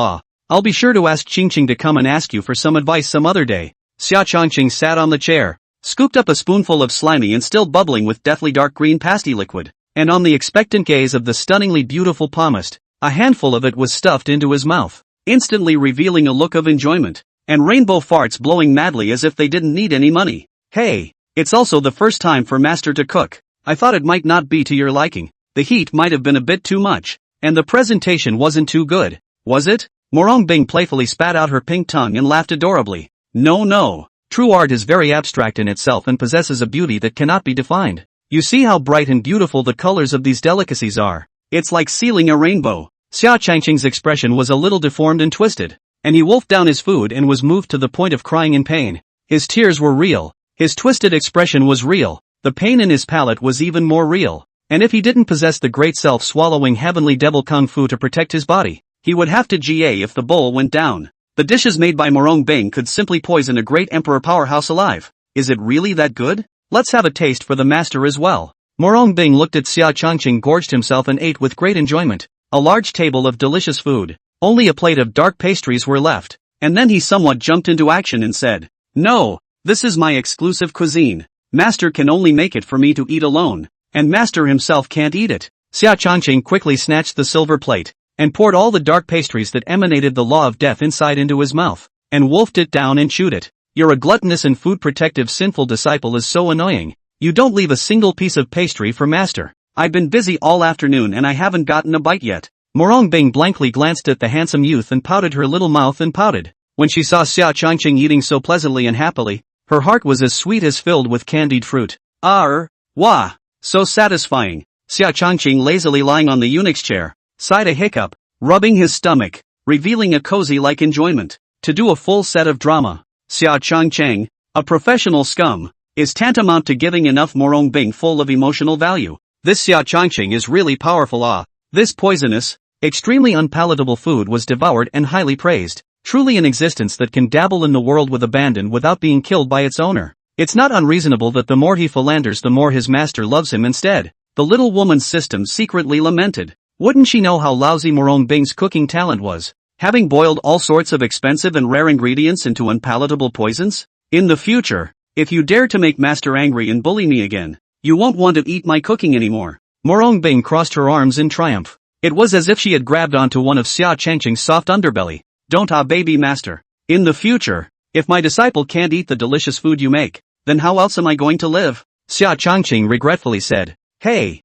I'll be sure to ask Qingqing to come and ask you for some advice some other day. Xia Changqing sat on the chair, scooped up a spoonful of slimy and still bubbling with deathly dark green pasty liquid, and on the expectant gaze of the stunningly beautiful palmist, a handful of it was stuffed into his mouth, instantly revealing a look of enjoyment, and rainbow farts blowing madly as if they didn't need any money. Hey, it's also the first time for master to cook. I thought it might not be to your liking. The heat might have been a bit too much, and the presentation wasn't too good, was it? Murong Bing playfully spat out her pink tongue and laughed adorably. No. True art is very abstract in itself and possesses a beauty that cannot be defined. You see how bright and beautiful the colors of these delicacies are. It's like sealing a rainbow. Xia Changqing's expression was a little deformed and twisted, and he wolfed down his food and was moved to the point of crying in pain. His tears were real. His twisted expression was real. The pain in his palate was even more real. And if he didn't possess the great self-swallowing heavenly devil kung fu to protect his body, he would have to GA if the bowl went down. The dishes made by Murong Bing could simply poison a great emperor powerhouse alive. Is it really that good? Let's have a taste for the master as well. Murong Bing looked at Xia Changqing, gorged himself and ate with great enjoyment. A large table of delicious food. Only a plate of dark pastries were left. And then he somewhat jumped into action and said, "No, this is my exclusive cuisine. Master can only make it for me to eat alone. And master himself can't eat it." Xia Changqing quickly snatched the silver plate, and poured all the dark pastries that emanated the law of death inside into his mouth, and wolfed it down and chewed it. "You're a gluttonous and food-protective sinful disciple is so annoying. You don't leave a single piece of pastry for master. I've been busy all afternoon and I haven't gotten a bite yet." Murong Bing blankly glanced at the handsome youth and pouted her little mouth and pouted. When she saw Xia Changqing eating so pleasantly and happily, her heart was as sweet as filled with candied fruit. Wah! So satisfying. Xia Changqing, lazily lying on the eunuch's chair, sighed a hiccup, rubbing his stomach, revealing a cozy-like enjoyment. To do a full set of drama, Xia Changqing, a professional scum, is tantamount to giving enough Murong Bing full of emotional value. This Xia Changqing is really powerful. This poisonous, extremely unpalatable food was devoured and highly praised. Truly an existence that can dabble in the world with abandon without being killed by its owner. It's not unreasonable that the more he philanders the more his master loves him instead. The little woman's system secretly lamented. Wouldn't she know how lousy Murong Bing's cooking talent was, having boiled all sorts of expensive and rare ingredients into unpalatable poisons? In the future, if you dare to make master angry and bully me again, you won't want to eat my cooking anymore. Murong Bing crossed her arms in triumph. It was as if she had grabbed onto one of Xia Changqing's soft underbelly. "Don't baby master. In the future, if my disciple can't eat the delicious food you make, then how else am I going to live?" Xia Changqing regretfully said. Hey,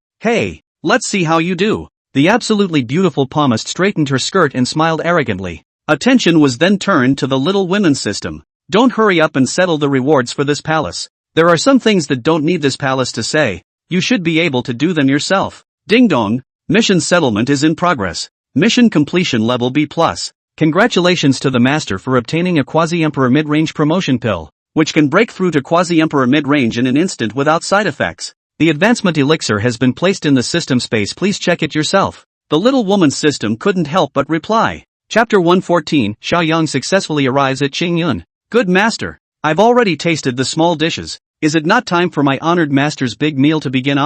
let's see how you do." The absolutely beautiful palmist straightened her skirt and smiled arrogantly. Attention was then turned to the little women's system. "Don't hurry up and settle the rewards for this palace. There are some things that don't need this palace to say. You should be able to do them yourself." Ding dong, mission settlement is in progress. Mission completion level B+. Congratulations to the master for obtaining a quasi-emperor mid-range promotion pill, which can break through to quasi-emperor mid-range in an instant without side effects. The advancement elixir has been placed in the system space, please check it yourself. The little woman's system couldn't help but reply. Chapter 114, Xiaoyang successfully arrives at Qingyun. "Good master, I've already tasted the small dishes. Is it not time for my honored master's big meal to begin?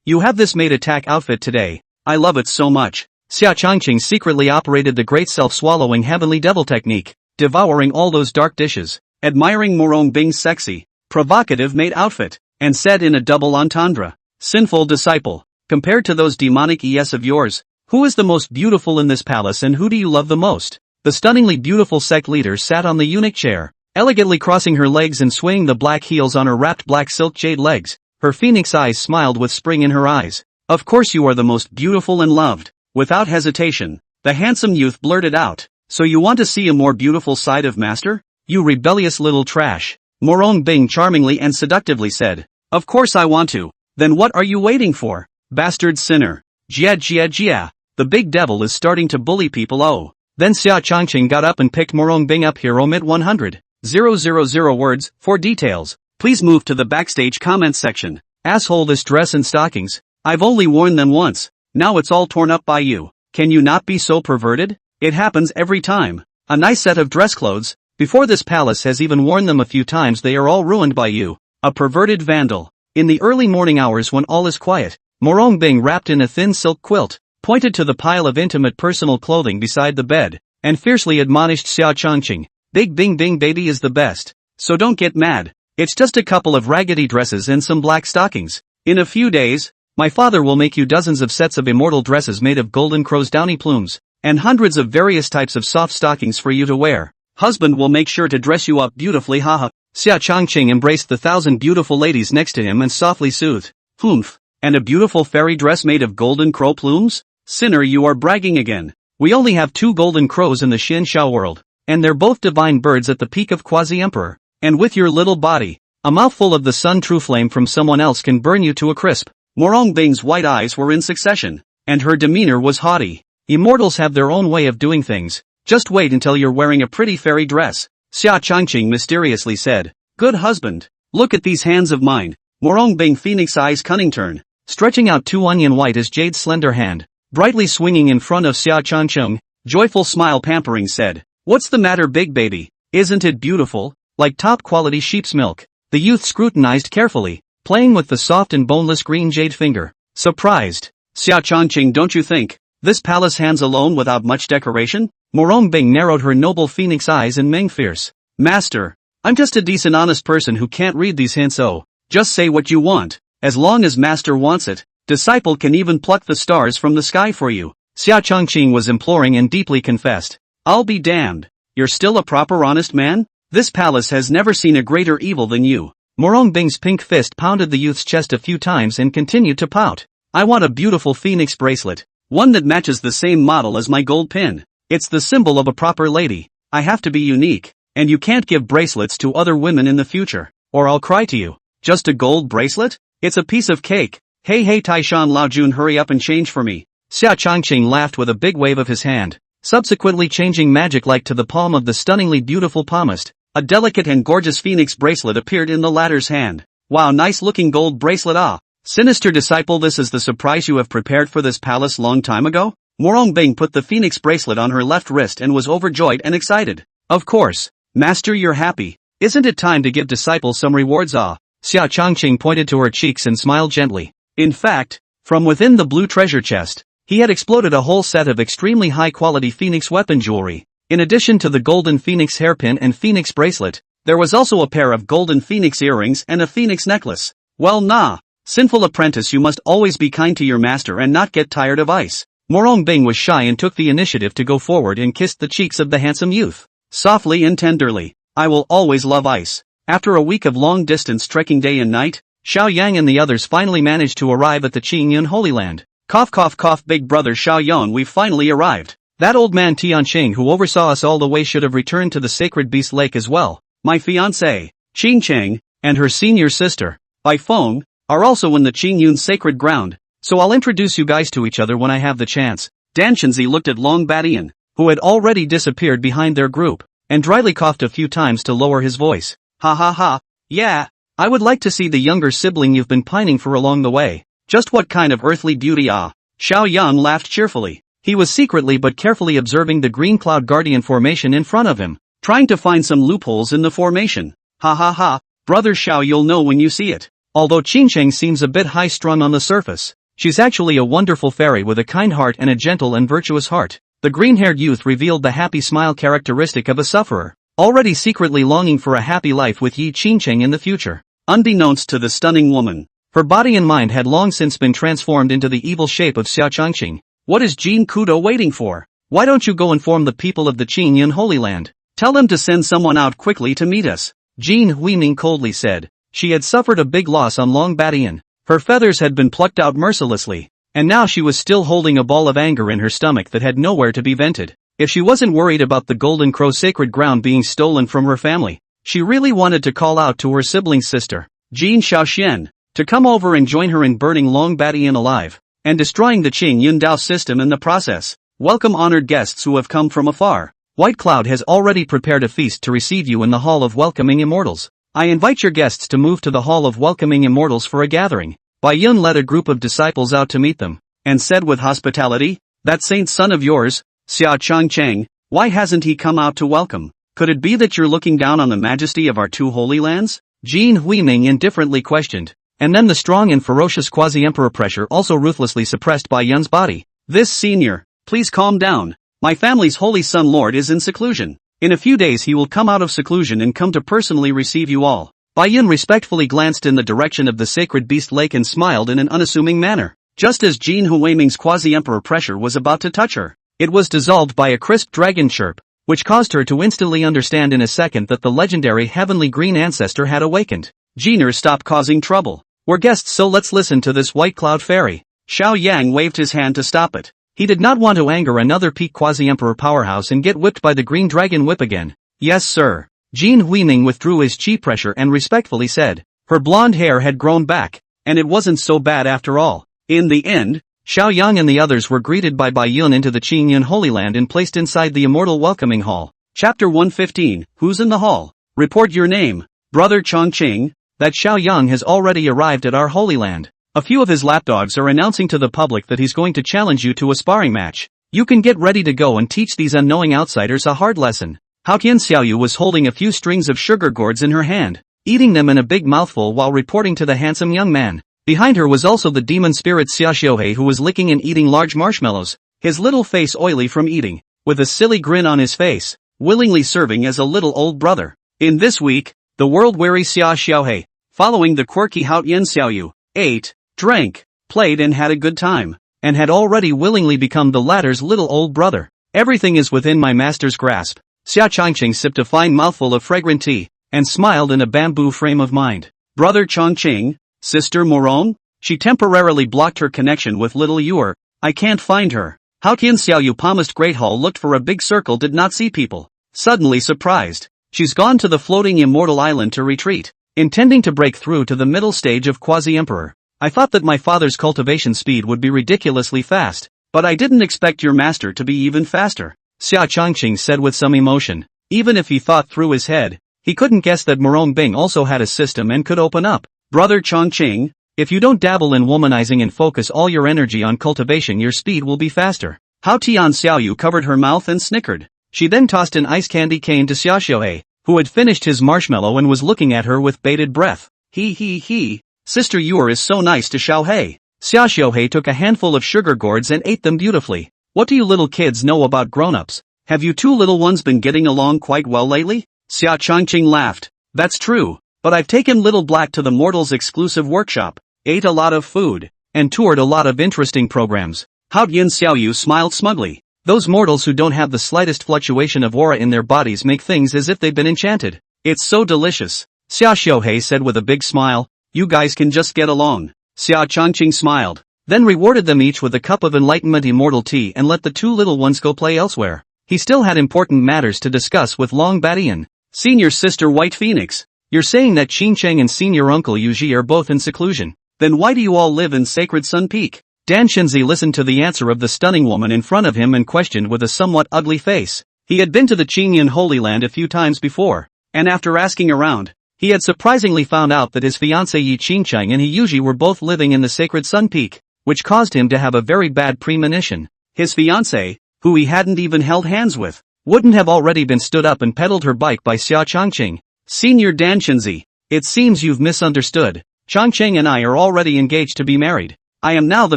You have this maid attack outfit today. I love it so much." Xia Changqing secretly operated the great self-swallowing heavenly devil technique, devouring all those dark dishes, admiring Murong Bing's sexy, provocative maid outfit, and said in a double entendre, "Sinful disciple, compared to those demonic ES of yours, who is the most beautiful in this palace and who do you love the most?" The stunningly beautiful sect leader sat on the eunuch chair, elegantly crossing her legs and swaying the black heels on her wrapped black silk jade legs. Her phoenix eyes smiled with spring in her eyes. "Of course you are the most beautiful and loved." Without hesitation, the handsome youth blurted out, "So you want to see a more beautiful side of master? You rebellious little trash." Murong Bing charmingly and seductively said, "Of course I want to. Then what are you waiting for? Bastard sinner. Jia. The big devil is starting to bully people." Then Xia Changqing got up and picked Murong Bing up here. Omit 100,000 words. For details, please move to the backstage comment section. "Asshole, this dress and stockings. I've only worn them once. Now it's all torn up by you. Can you not be so perverted? It happens every time. A nice set of dress clothes. Before this palace has even worn them a few times they are all ruined by you. A perverted vandal." In the early morning hours when all is quiet, Murong Bing, wrapped in a thin silk quilt, pointed to the pile of intimate personal clothing beside the bed, and fiercely admonished Xia Changqing, "Big Bing Bing baby is the best. So don't get mad. It's just a couple of raggedy dresses and some black stockings. In a few days, my father will make you dozens of sets of immortal dresses made of golden crow's downy plumes, and hundreds of various types of soft stockings for you to wear. Husband will make sure to dress you up beautifully, haha." Xia Changqing embraced the 1,000 beautiful ladies next to him and softly soothed, "Humph, and a beautiful fairy dress made of golden crow plumes? Sinner, you are bragging again. We only have 2 golden crows in the Xin Shao world, and they're both divine birds at the peak of quasi-emperor. And with your little body, a mouthful of the sun true flame from someone else can burn you to a crisp." Murong Bing's white eyes were in succession. and her demeanor was haughty. Immortals have their own way of doing things. Just wait until you're wearing a pretty fairy dress, Xia Changqing mysteriously said. Good husband. Look at these hands of mine. Murong Bing Phoenix Eyes Cunning turn, stretching out two onion white as jade's slender hand, brightly swinging in front of Xia Changqing, joyful smile pampering said. What's the matter big baby? Isn't it beautiful? Like top quality sheep's milk. The youth scrutinized carefully, playing with the soft and boneless green jade finger. Surprised. Xia Changqing, don't you think this palace hands alone without much decoration? Murong Bing narrowed her noble phoenix eyes and Ming fierce. Master, I'm just a decent honest person who can't read these hints. Oh, just say what you want, as long as master wants it. Disciple can even pluck the stars from the sky for you. Xia Changqing was imploring and deeply confessed. I'll be damned. You're still a proper honest man? This palace has never seen a greater evil than you. Murong Bing's pink fist pounded the youth's chest a few times and continued to pout. I want a beautiful phoenix bracelet. One that matches the same model as my gold pin. It's the symbol of a proper lady. I have to be unique. And you can't give bracelets to other women in the future, or I'll cry to you. Just a gold bracelet? It's a piece of cake. Hey Taishan Laojun, hurry up and change for me. Xia Changqing laughed with a big wave of his hand, subsequently changing magic-like to the palm of the stunningly beautiful palmist. A delicate and gorgeous phoenix bracelet appeared in the latter's hand. Wow, nice looking gold bracelet. Ah, sinister disciple, this is the surprise you have prepared for this palace long time ago? Murong Bing put the phoenix bracelet on her left wrist and was overjoyed and excited. Of course. Master, you're happy. Isn't it time to give disciple some rewards? Ah. Xia Changqing pointed to her cheeks and smiled gently. In fact, from within the blue treasure chest, he had exploded a whole set of extremely high-quality phoenix weapon jewelry. In addition to the golden phoenix hairpin and phoenix bracelet, there was also a pair of golden phoenix earrings and a phoenix necklace. Well nah, sinful apprentice, you must always be kind to your master and not get tired of ice. Murong Bing was shy and took the initiative to go forward and kissed the cheeks of the handsome youth. Softly and tenderly. I will always love ice. After a week of long-distance trekking day and night, Xiao Yang and the others finally managed to arrive at the Qingyun Holy Land. Cough cough cough, big brother Xiao Yang, we've finally arrived. That old man Tianqing who oversaw us all the way should have returned to the sacred beast lake as well. My fiancée, Qingcheng, and her senior sister, Bai Feng, are also in the Qingyun sacred ground, so I'll introduce you guys to each other when I have the chance. Dan Shenzi looked at Long Badian, who had already disappeared behind their group, and dryly coughed a few times to lower his voice. Ha ha ha, yeah, I would like to see the younger sibling you've been pining for along the way. Just what kind of earthly beauty? Ah. Xiao Yang laughed cheerfully. He was secretly but carefully observing the green cloud guardian formation in front of him, trying to find some loopholes in the formation. Ha ha ha, brother Xiao, you'll know when you see it. Although Qingcheng seems a bit high-strung on the surface, she's actually a wonderful fairy with a kind heart and a gentle and virtuous heart. The green-haired youth revealed the happy smile characteristic of a sufferer, already secretly longing for a happy life with Yi Qingcheng in the future. Unbeknownst to the stunning woman, her body and mind had long since been transformed into the evil shape of Xia Changqing. What is Jin Kudo waiting for? Why don't you go inform the people of the Qingyun Holy Land? Tell them to send someone out quickly to meet us. Jin Huiming coldly said. She had suffered a big loss on Long Badian. Her feathers had been plucked out mercilessly, and now she was still holding a ball of anger in her stomach that had nowhere to be vented. If she wasn't worried about the Golden Crow sacred ground being stolen from her family, she really wanted to call out to her sibling sister, Jin Shaoxian, to come over and join her in burning Long Badian alive, and destroying the Qingyun Dao system in the process. Welcome honored guests who have come from afar. White Cloud has already prepared a feast to receive you in the Hall of Welcoming Immortals. I invite your guests to move to the Hall of Welcoming Immortals for a gathering. Bai Yun led a group of disciples out to meet them, and said with hospitality, that saint son of yours, Xia Changcheng, why hasn't he come out to welcome? Could it be that you're looking down on the majesty of our two holy lands? Jin Huiming indifferently questioned, and then the strong and ferocious quasi-emperor pressure also ruthlessly suppressed Bai Yun's body. This senior, please calm down. My family's holy son lord is in seclusion. In a few days he will come out of seclusion and come to personally receive you all. Bai Yun respectfully glanced in the direction of the sacred beast lake and smiled in an unassuming manner. Just as Jin Huiming's quasi-emperor pressure was about to touch her, it was dissolved by a crisp dragon chirp, which caused her to instantly understand in a second that the legendary heavenly green ancestor had awakened. Jiner, stop causing trouble. We're guests, so let's listen to this white cloud fairy. Xiao Yang waved his hand to stop it. He did not want to anger another peak quasi-emperor powerhouse and get whipped by the green dragon whip again. Yes sir. Jin Huiming withdrew his chi pressure and respectfully said. Her blonde hair had grown back, and it wasn't so bad after all. In the end, Xiao Yang and the others were greeted by Bai Yun into the Qingyun Holy Land and placed inside the immortal welcoming hall. Chapter 115, Who's in the hall? Report your name. Brother Chongqing. That Xiao Yang has already arrived at our Holy Land. A few of his lapdogs are announcing to the public that he's going to challenge you to a sparring match. You can get ready to go and teach these unknowing outsiders a hard lesson. Hao Tian Xiaoyu was holding a few strings of sugar gourds in her hand, eating them in a big mouthful while reporting to the handsome young man. Behind her was also the demon spirit Xia Xiaohei, who was licking and eating large marshmallows, his little face oily from eating, with a silly grin on his face, willingly serving as a little old brother. In this week, the world-weary Xia Xiaohei, following the quirky Hao Tian Xiaoyu, ate, drank, played and had a good time, and had already willingly become the latter's little old brother. Everything is within my master's grasp. Xia Chongqing sipped a fine mouthful of fragrant tea, and smiled in a bamboo frame of mind. Brother Chongqing, Sister Murong? She temporarily blocked her connection with little Yuer. I can't find her. Hao Tian Xiaoyu promised Great Hall looked for a big circle, did not see people. Suddenly surprised. She's gone to the floating immortal island to retreat, intending to break through to the middle stage of Quasi-Emperor. I thought that my father's cultivation speed would be ridiculously fast, but I didn't expect your master to be even faster, Xia Chongqing said with some emotion. Even if he thought through his head, he couldn't guess that Murong Bing also had a system and could open up. Brother Chongqing, if you don't dabble in womanizing and focus all your energy on cultivation, your speed will be faster. Hao Tian Xiaoyu covered her mouth and snickered. She then tossed an ice candy cane to Xia Xiaohei, who had finished his marshmallow and was looking at her with bated breath. He. Sister Yuer is so nice to Xiaohei. Xia Xiaohei took a handful of sugar gourds and ate them beautifully. What do you little kids know about grown-ups? Have you two little ones been getting along quite well lately? Xia Chongqing laughed. That's true, but I've taken Little Black to the Mortal's exclusive workshop, ate a lot of food, and toured a lot of interesting programs. Hao Tian Xiaoyu smiled smugly. Those mortals who don't have the slightest fluctuation of aura in their bodies make things as if they've been enchanted. It's so delicious. Xia Xiaohei said with a big smile. You guys can just get along. Xia Chongqing smiled, then rewarded them each with a cup of enlightenment immortal tea and let the two little ones go play elsewhere. He still had important matters to discuss with Long Badian. Senior sister White Phoenix, you're saying that Qingcheng and senior uncle Yuji are both in seclusion. Then why do you all live in Sacred Sun Peak? Dan Shenzi listened to the answer of the stunning woman in front of him and questioned with a somewhat ugly face. He had been to the Qingyun Holy Land a few times before, and after asking around, he had surprisingly found out that his fiancée Yi Qingcheng and he Yuji were both living in the Sacred Sun Peak, which caused him to have a very bad premonition. His fiancée, who he hadn't even held hands with, wouldn't have already been stood up and pedaled her bike by Xia Chongqing. Senior Dan Shenzi, it seems you've misunderstood. Chongqing and I are already engaged to be married. I am now the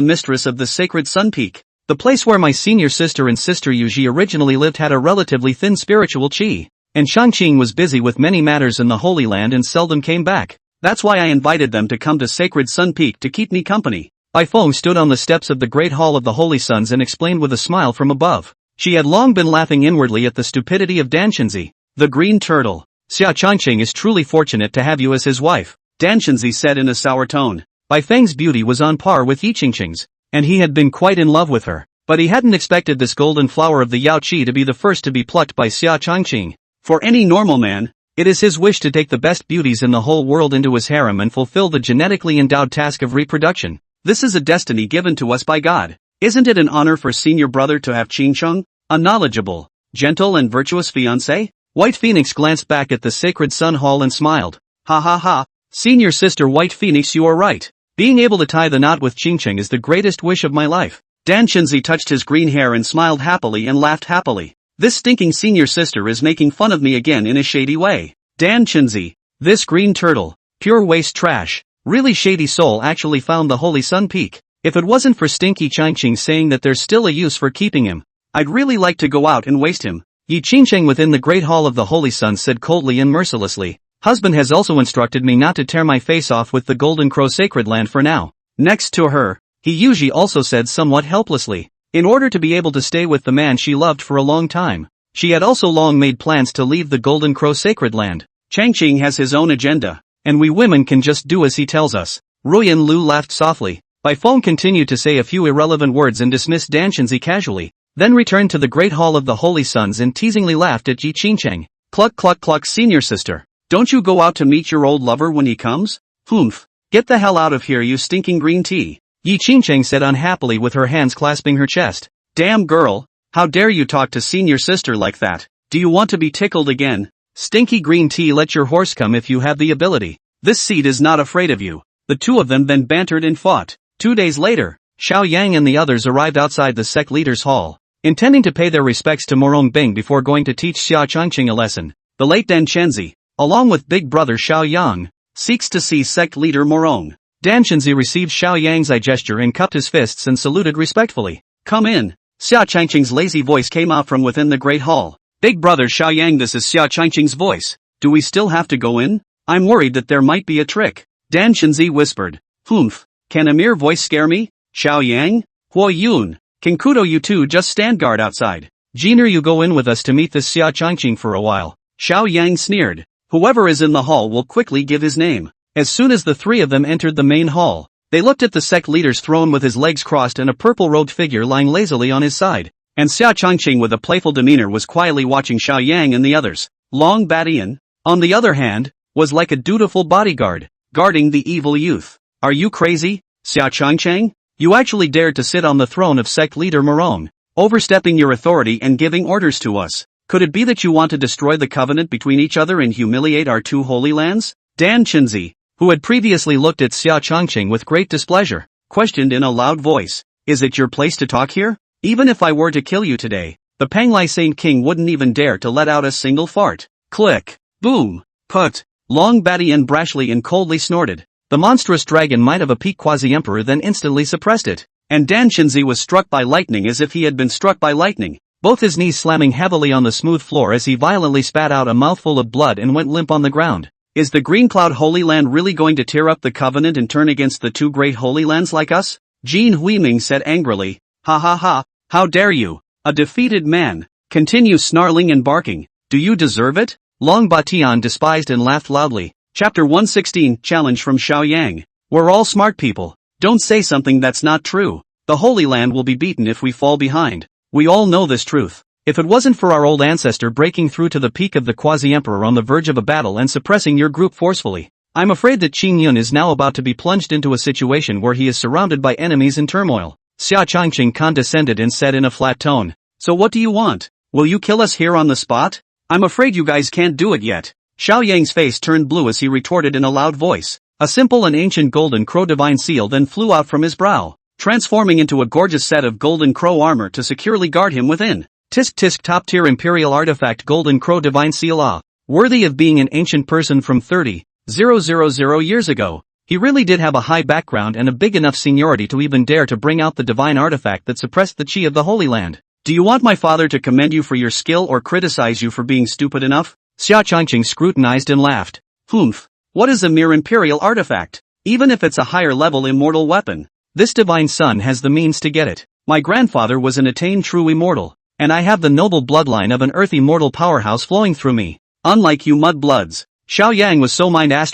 mistress of the Sacred Sun Peak. The place where my senior sister and sister Yuji originally lived had a relatively thin spiritual qi, and Chongqing was busy with many matters in the Holy Land and seldom came back. That's why I invited them to come to Sacred Sun Peak to keep me company. Bai Feng stood on the steps of the Great Hall of the Holy Suns and explained with a smile from above. She had long been laughing inwardly at the stupidity of Dan Shenzi. The Green Turtle. Xia Chongqing is truly fortunate to have you as his wife, Dan Shenzi said in a sour tone. Bai Feng's beauty was on par with Yi Qingcheng's, and he had been quite in love with her, but he hadn't expected this golden flower of the Yao Qi to be the first to be plucked by Xia Chongqing. For any normal man, it is his wish to take the best beauties in the whole world into his harem and fulfill the genetically endowed task of reproduction. This is a destiny given to us by God. Isn't it an honor for senior brother to have Qingcheng, a knowledgeable, gentle and virtuous fiancé? White Phoenix glanced back at the sacred sun hall and smiled. Ha ha ha, senior sister White Phoenix, you are right. Being able to tie the knot with Qingcheng is the greatest wish of my life. Dan Shenzi touched his green hair and smiled happily and laughed happily. This stinking senior sister is making fun of me again in a shady way. Dan Shenzi, this green turtle, pure waste trash, really shady soul actually found the Holy Sun Peak. If it wasn't for stinky Qingcheng saying that there's still a use for keeping him, I'd really like to go out and waste him. Yi Qingcheng within the Great Hall of the Holy Sun said coldly and mercilessly. Husband has also instructed me not to tear my face off with the Golden Crow Sacred Land for now. Next to her, He Yuji also said somewhat helplessly. In order to be able to stay with the man she loved for a long time, she had also long made plans to leave the Golden Crow Sacred Land. Changqing has his own agenda, and we women can just do as he tells us. Ruyan Lu laughed softly. Bai Feng continued to say a few irrelevant words and dismissed Dan Shenzi casually, then returned to the Great Hall of the Holy Suns and teasingly laughed at Yi Qingcheng. Cluck cluck cluck, senior sister. Don't you go out to meet your old lover when he comes? Humph. Get the hell out of here, you stinking green tea. Yi Qingcheng said unhappily with her hands clasping her chest. Damn girl, how dare you talk to senior sister like that? Do you want to be tickled again? Stinky green tea, let your horse come if you have the ability. This seed is not afraid of you. The two of them then bantered and fought. 2 days later, Xiao Yang and the others arrived outside the sect leader's hall, intending to pay their respects to Murong Bing before going to teach Xia Changqing a lesson. The late Dan Chenzi, along with big brother Xiao Yang, seeks to see sect leader Murong. Dan Chenzi received Xiao Yang's eye gesture and cupped his fists and saluted respectfully. Come in. Xia Changqing's lazy voice came out from within the great hall. Big brother Xiao Yang, this is Xia Changqing's voice. Do we still have to go in? I'm worried that there might be a trick. Dan Chenzi whispered. Humph. Can a mere voice scare me? Xiao Yang? Huo Yun. Can Kudo, you two just stand guard outside. Jiner, you go in with us to meet this Xia Changqing for a while. Xiao Yang sneered. Whoever is in the hall will quickly give his name. As soon as the three of them entered the main hall, they looked at the sect leader's throne with his legs crossed and a purple-robed figure lying lazily on his side. And Xia Changqing with a playful demeanor was quietly watching Xiao Yang and the others. Long Badian, on the other hand, was like a dutiful bodyguard, guarding the evil youth. Are you crazy, Xia Changqing? You actually dared to sit on the throne of sect leader Murong, overstepping your authority and giving orders to us. Could it be that you want to destroy the covenant between each other and humiliate our two holy lands? Dan Chenzi, who had previously looked at Xia Changqing with great displeasure, questioned in a loud voice. Is it your place to talk here? Even if I were to kill you today, the Panglai Saint King wouldn't even dare to let out a single fart. Click. Boom. Put. Long Badian brashly and coldly snorted. The monstrous dragon might of a peak quasi-emperor then instantly suppressed it. And Dan Chenzi was struck by lightning as if he had been struck by lightning, both his knees slamming heavily on the smooth floor as he violently spat out a mouthful of blood and went limp on the ground. Is the Green Cloud Holy Land really going to tear up the covenant and turn against the two great holy lands like us? Jin Huiming said angrily. Ha ha ha, how dare you, a defeated man, continue snarling and barking. Do you deserve it? Long Batian despised and laughed loudly. Chapter 116, Challenge from Xiao Yang. We're all smart people. Don't say something that's not true. The Holy Land will be beaten if we fall behind. We all know this truth. If it wasn't for our old ancestor breaking through to the peak of the quasi-emperor on the verge of a battle and suppressing your group forcefully, I'm afraid that Qing Yun is now about to be plunged into a situation where he is surrounded by enemies in turmoil. Xia Changqing condescended and said in a flat tone. So what do you want? Will you kill us here on the spot? I'm afraid you guys can't do it yet. Xiao Yang's face turned blue as he retorted in a loud voice. A simple and ancient golden crow divine seal then flew out from his brow, transforming into a gorgeous set of golden crow armor to securely guard him within. Tisk tisk, top-tier imperial artifact golden crow divine seal, worthy of being an ancient person from 30,000 years ago. He really did have a high background and a big enough seniority to even dare to bring out the divine artifact that suppressed the chi of the Holy Land. Do you want my father to commend you for your skill or criticize you for being stupid enough? Xia Changqing scrutinized and laughed. Humph. What is a mere imperial artifact? Even if it's a higher level immortal weapon, this divine son has the means to get it. My grandfather was an attained true immortal, and I have the noble bloodline of an earthy mortal powerhouse flowing through me. Unlike you mudbloods. Xiao Yang was so mind ******** by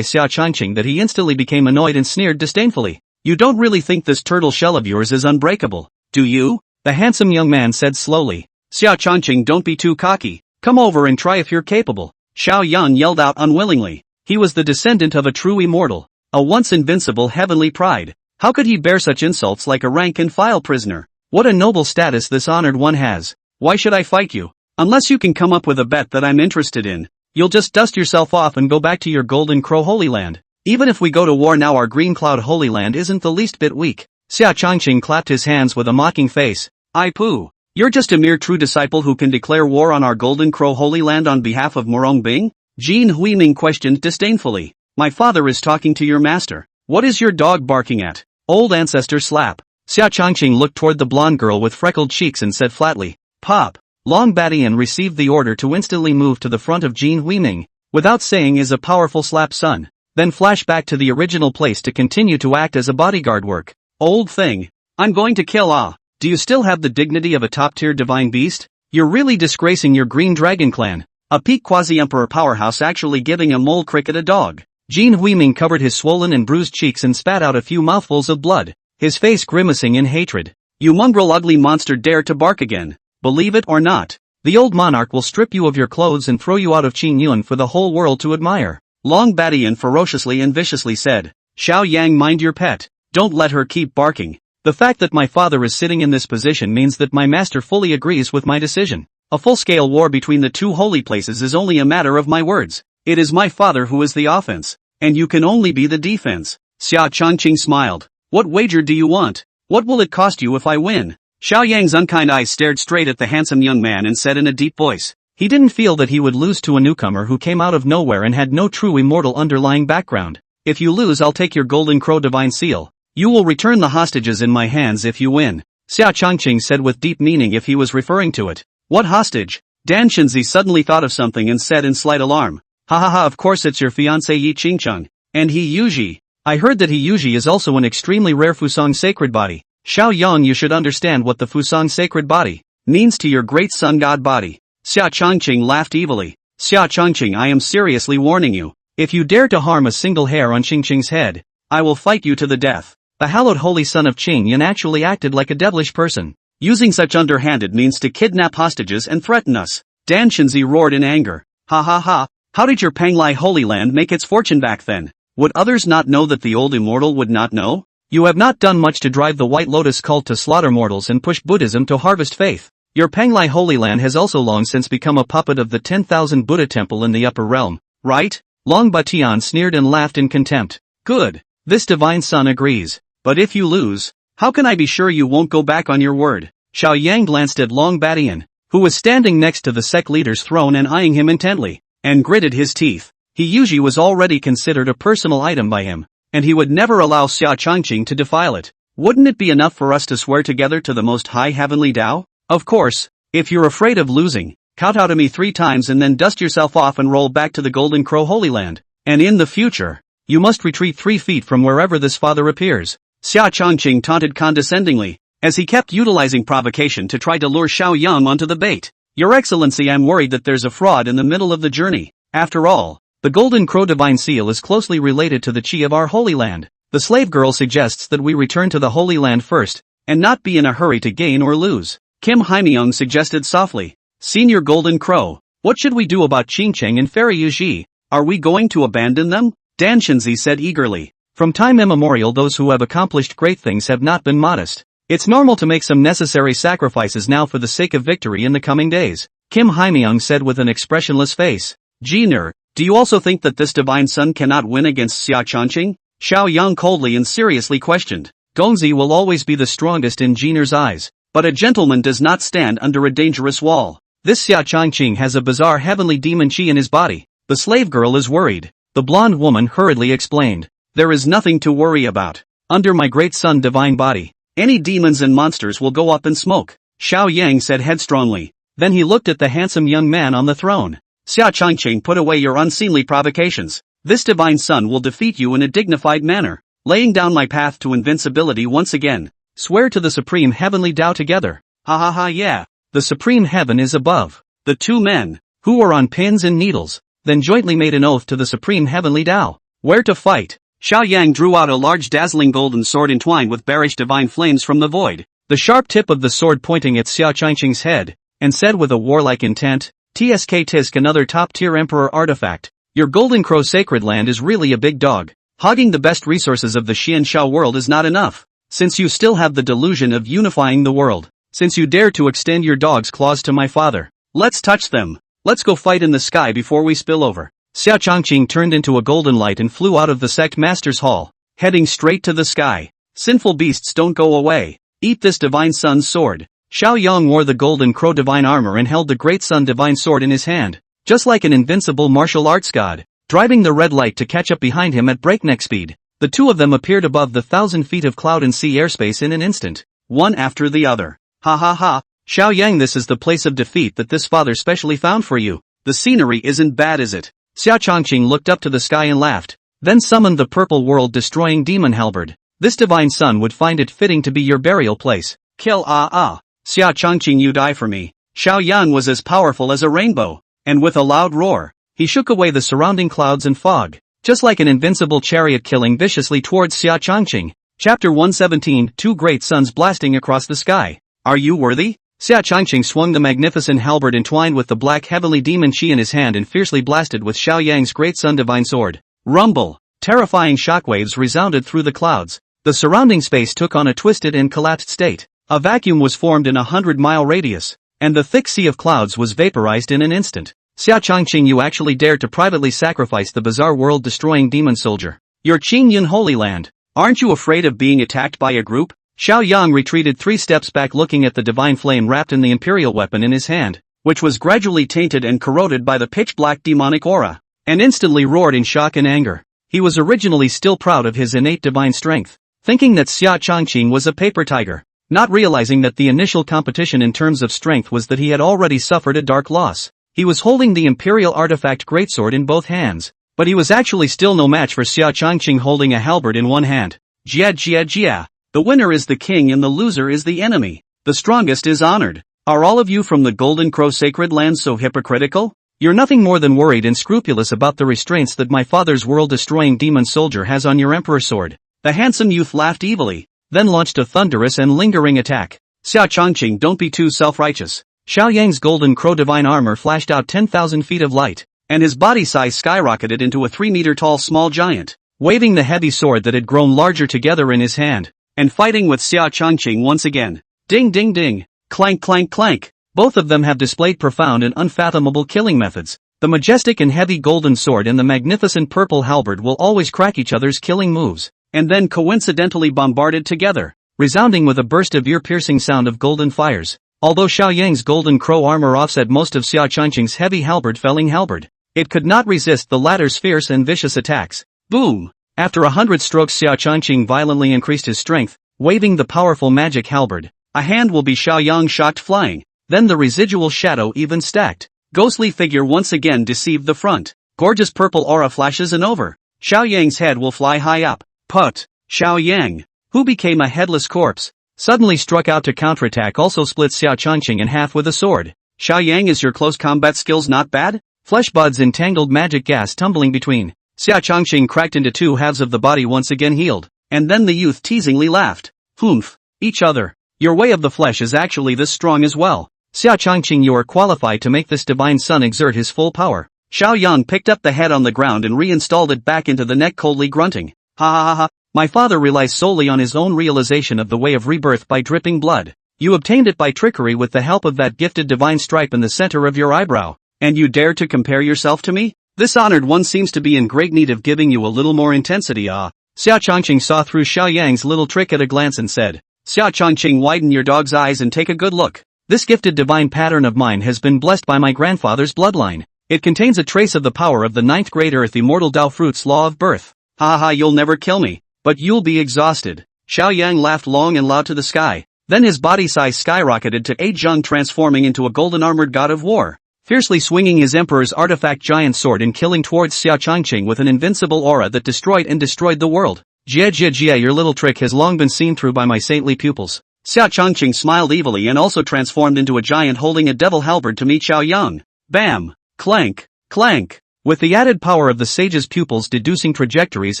Xia Changqing that he instantly became annoyed and sneered disdainfully. You don't really think this turtle shell of yours is unbreakable, do you? The handsome young man said slowly. Xia Changqing, don't be too cocky. Come over and try if you're capable. Xiao Yan yelled out unwillingly. He was the descendant of a true immortal, a once invincible heavenly pride. How could he bear such insults like a rank-and-file prisoner? What a noble status this honored one has. Why should I fight you? Unless you can come up with a bet that I'm interested in, you'll just dust yourself off and go back to your Golden Crow Holy Land. Even if we go to war now, our Green Cloud Holy Land isn't the least bit weak. Xia Changqing clapped his hands with a mocking face. I pooh. You're just a mere true disciple who can declare war on our Golden Crow Holy Land on behalf of Murong Bing? Jin Huiming questioned disdainfully. My father is talking to your master. What is your dog barking at? Old ancestor slap. Xia Changqing looked toward the blonde girl with freckled cheeks and said flatly, Pop. Long Badian received the order to instantly move to the front of Jin Huiming, without saying is a powerful slap son, then flash back to the original place to continue to act as a bodyguard work. Old thing. I'm going to kill Do you still have the dignity of a top-tier divine beast? You're really disgracing your Green Dragon clan. A peak quasi-emperor powerhouse actually giving a mole cricket a dog. Jin Huiming covered his swollen and bruised cheeks and spat out a few mouthfuls of blood, his face grimacing in hatred. You mongrel ugly monster, dare to bark again. Believe it or not, the old monarch will strip you of your clothes and throw you out of Qing Yun for the whole world to admire. Long Badian ferociously and viciously said. Xiao Yang, mind your pet. Don't let her keep barking. The fact that my father is sitting in this position means that my master fully agrees with my decision. A full-scale war between the two holy places is only a matter of my words. It is my father who is the offense, and you can only be the defense. Xia Changqing smiled. What wager do you want? What will it cost you if I win? Xiao Yang's unkind eyes stared straight at the handsome young man and said in a deep voice. He didn't feel that he would lose to a newcomer who came out of nowhere and had no true immortal underlying background. If you lose, I'll take your golden crow divine seal. You will return the hostages in my hands if you win. Xia Changqing said with deep meaning if he was referring to it. What hostage? Dan Shenzi suddenly thought of something and said in slight alarm. Ha ha ha, of course it's your fiancé Yi Qingcheng. And He Yuji. I heard that He Yuji is also an extremely rare Fusang sacred body. Xiao Yang, you should understand what the Fusang sacred body means to your great sun god body. Xia Changqing laughed evilly. Xia Changqing, I am seriously warning you. If you dare to harm a single hair on Qingqing's head, I will fight you to the death. The hallowed holy son of Qing Yan actually acted like a devilish person, using such underhanded means to kidnap hostages and threaten us. Dan Shenzi roared in anger. Ha ha ha, how did your Panglai Holy Land make its fortune back then? Would others not know that the old immortal would not know? You have not done much to drive the White Lotus cult to slaughter mortals and push Buddhism to harvest faith. Your Panglai Holy Land has also long since become a puppet of the 10,000 Buddha temple in the upper realm, right? Long Batian sneered and laughed in contempt. Good. This divine son agrees. But if you lose, how can I be sure you won't go back on your word? Xiao Yang glanced at Long Batian, who was standing next to the sect leader's throne and eyeing him intently, and gritted his teeth. He Yuji was already considered a personal item by him, and he would never allow Xia Changqing to defile it. Wouldn't it be enough for us to swear together to the most high heavenly Tao? Of course, if you're afraid of losing, kowtow to me 3 times and then dust yourself off and roll back to the Golden Crow Holy Land. And in the future, you must retreat 3 feet from wherever this father appears. Xia Changqing taunted condescendingly, as he kept utilizing provocation to try to lure Xiao Yang onto the bait. Your Excellency, I'm worried that there's a fraud in the middle of the journey. After all, the Golden Crow Divine Seal is closely related to the Qi of our Holy Land. The slave girl suggests that we return to the Holy Land first, and not be in a hurry to gain or lose. Kim Haimyong suggested softly. Senior Golden Crow, what should we do about Qingcheng and Fairy Yuji? Are we going to abandon them? Dan Shenzi said eagerly. From time immemorial those who have accomplished great things have not been modest. It's normal to make some necessary sacrifices now for the sake of victory in the coming days. Kim Haimyong said with an expressionless face. Jiner, do you also think that this divine son cannot win against Xia Changqing? Xiao Yang coldly and seriously questioned. Gongzi will always be the strongest in Jiner's eyes, but a gentleman does not stand under a dangerous wall. This Xia Changqing has a bizarre heavenly demon chi in his body. The slave girl is worried. The blonde woman hurriedly explained. There is nothing to worry about. Under my great son divine body, any demons and monsters will go up in smoke. Xiao Yang said headstrongly. Then he looked at the handsome young man on the throne. Xia Changqing, put away your unseemly provocations. This divine son will defeat you in a dignified manner. Laying down my path to invincibility once again. Swear to the supreme heavenly Tao together. Ha ha ha, yeah. The supreme heaven is above. The 2 men, who were on pins and needles, then jointly made an oath to the supreme heavenly Tao. Where to fight? Xiao Yang drew out a large dazzling golden sword entwined with bearish divine flames from the void, the sharp tip of the sword pointing at Xia Changqing's head, and said with a warlike intent, TSK Tisk, another top-tier emperor artifact. Your Golden Crow sacred land is really a big dog. Hogging the best resources of the Xianxia world is not enough. Since you still have the delusion of unifying the world, since you dare to extend your dog's claws to my father, let's touch them. Let's go fight in the sky before we spill over. Xia Changqing turned into a golden light and flew out of the sect master's hall, heading straight to the sky. Sinful beasts don't go away. Eat this divine sun's sword. Xiao Yang wore the golden crow divine armor and held the great sun divine sword in his hand, just like an invincible martial arts god, driving the red light to catch up behind him at breakneck speed. The 2 of them appeared above the 1,000 feet of cloud and sea airspace in an instant, one after the other. Ha ha ha, Xiao Yang, this is the place of defeat that this father specially found for you. The scenery isn't bad, is it? Xia Changqing looked up to the sky and laughed, then summoned the purple world-destroying demon halberd. This divine sun would find it fitting to be your burial place. Kill Xia Changqing, you die for me. Xiao Yang was as powerful as a rainbow, and with a loud roar, he shook away the surrounding clouds and fog, just like an invincible chariot killing viciously towards Xia Changqing. Chapter 117, 2 great suns blasting across the sky. Are you worthy? Xia Changqing swung the magnificent halberd entwined with the black heavenly demon chi in his hand and fiercely blasted with Xiao Yang's great sun divine sword. Rumble! Terrifying shockwaves resounded through the clouds. The surrounding space took on a twisted and collapsed state. A vacuum was formed in a 100-mile radius, and the thick sea of clouds was vaporized in an instant. Xia Changqing, you actually dared to privately sacrifice the bizarre world-destroying demon soldier. Your Qingyun Holy Land. Aren't you afraid of being attacked by a group? Xiao Yang retreated 3 steps back, looking at the divine flame wrapped in the imperial weapon in his hand, which was gradually tainted and corroded by the pitch-black demonic aura, and instantly roared in shock and anger. He was originally still proud of his innate divine strength, thinking that Xia Changqing was a paper tiger, not realizing that the initial competition in terms of strength was that he had already suffered a dark loss. He was holding the imperial artifact greatsword in both hands, but he was actually still no match for Xia Changqing holding a halberd in one hand. Jia jia jia. The winner is the king and the loser is the enemy. The strongest is honored. Are all of you from the Golden Crow Sacred Land so hypocritical? You're nothing more than worried and scrupulous about the restraints that my father's world-destroying demon soldier has on your emperor sword. The handsome youth laughed evilly, then launched a thunderous and lingering attack. Xia Changqing, don't be too self-righteous. Xiao Yang's golden crow divine armor flashed out 10,000 feet of light, and his body size skyrocketed into a 3-meter-tall small giant, waving the heavy sword that had grown larger together in his hand, and fighting with Xia Changqing once again. Ding ding ding, clank clank clank. Both of them have displayed profound and unfathomable killing methods. The majestic and heavy golden sword and the magnificent purple halberd will always crack each other's killing moves, and then coincidentally bombarded together, resounding with a burst of ear-piercing sound of golden fires. Although Xiao Yang's golden crow armor offset most of Xia Changqing's heavy halberd-felling halberd, it could not resist the latter's fierce and vicious attacks. Boom! After 100 strokes, Xia Changqing violently increased his strength, waving the powerful magic halberd. A hand will be Xiao Yang shocked flying. Then the residual shadow even stacked. Ghostly figure once again deceived the front. Gorgeous purple aura flashes and over. Xiao Yang's head will fly high up. Put. Xiao Yang, who became a headless corpse, suddenly struck out to counterattack, also split Xia Changqing in half with a sword. Xiao Yang, is your close combat skills not bad? Flesh buds and tangled magic gas tumbling between. Xia Changqing cracked into 2 halves of the body once again healed, and then the youth teasingly laughed. Humph. Each other. Your way of the flesh is actually this strong as well. Xia Changqing, you are qualified to make this divine son exert his full power. Xiao Yang picked up the head on the ground and reinstalled it back into the neck, coldly grunting. Ha ha ha ha. My father relies solely on his own realization of the way of rebirth by dripping blood. You obtained it by trickery with the help of that gifted divine stripe in the center of your eyebrow, and you dare to compare yourself to me? This honored one seems to be in great need of giving you a little more intensity. Xia Changqing saw through Xiao Yang's little trick at a glance and said, Xia Changqing, widen your dog's eyes and take a good look. This gifted divine pattern of mine has been blessed by my grandfather's bloodline. It contains a trace of the power of the 9th grade earth immortal Tao fruit's law of birth. Ha ha ha, you'll never kill me, but you'll be exhausted. Xiao Yang laughed long and loud to the sky. Then his body size skyrocketed to 8 zheng, transforming into a golden armored god of war, fiercely swinging his emperor's artifact giant sword and killing towards Xia Changqing with an invincible aura that destroyed the world. Jia jia jia, your little trick has long been seen through by my saintly pupils. Xia Changqing smiled evilly and also transformed into a giant holding a devil halberd to meet Xiao Yang. Bam! Clank! Clank! With the added power of the sage's pupils deducing trajectories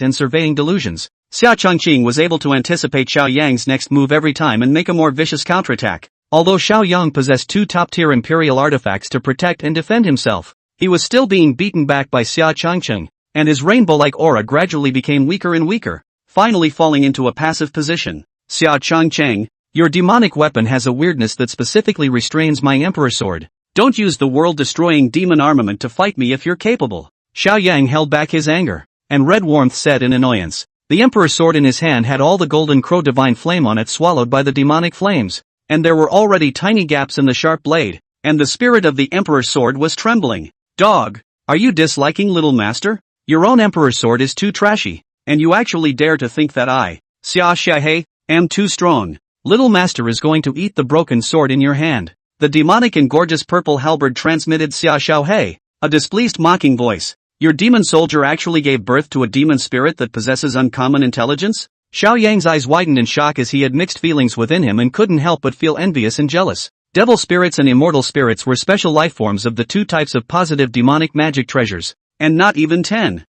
and surveying delusions, Xia Changqing was able to anticipate Xiao Yang's next move every time and make a more vicious counterattack. Although Xiao Yang possessed 2 top-tier imperial artifacts to protect and defend himself, he was still being beaten back by Xia Changqing, and his rainbow-like aura gradually became weaker and weaker, finally falling into a passive position. Xia Changqing, your demonic weapon has a weirdness that specifically restrains my emperor sword. Don't use the world-destroying demon armament to fight me if you're capable. Xiao Yang held back his anger, and red warmth said in annoyance. The emperor sword in his hand had all the golden crow divine flame on it swallowed by the demonic flames, and there were already tiny gaps in the sharp blade, and the spirit of the emperor's sword was trembling. Dog, are you disliking little master? Your own emperor's sword is too trashy, and you actually dare to think that I, Xia Xiahe, am too strong. Little master is going to eat the broken sword in your hand. The demonic and gorgeous purple halberd transmitted Xia Xiaohe, a displeased mocking voice. Your demon soldier actually gave birth to a demon spirit that possesses uncommon intelligence? Xiao Yang's eyes widened in shock as he had mixed feelings within him and couldn't help but feel envious and jealous. Devil spirits and immortal spirits were special life forms of the 2 types of positive demonic magic treasures, and not even 10,000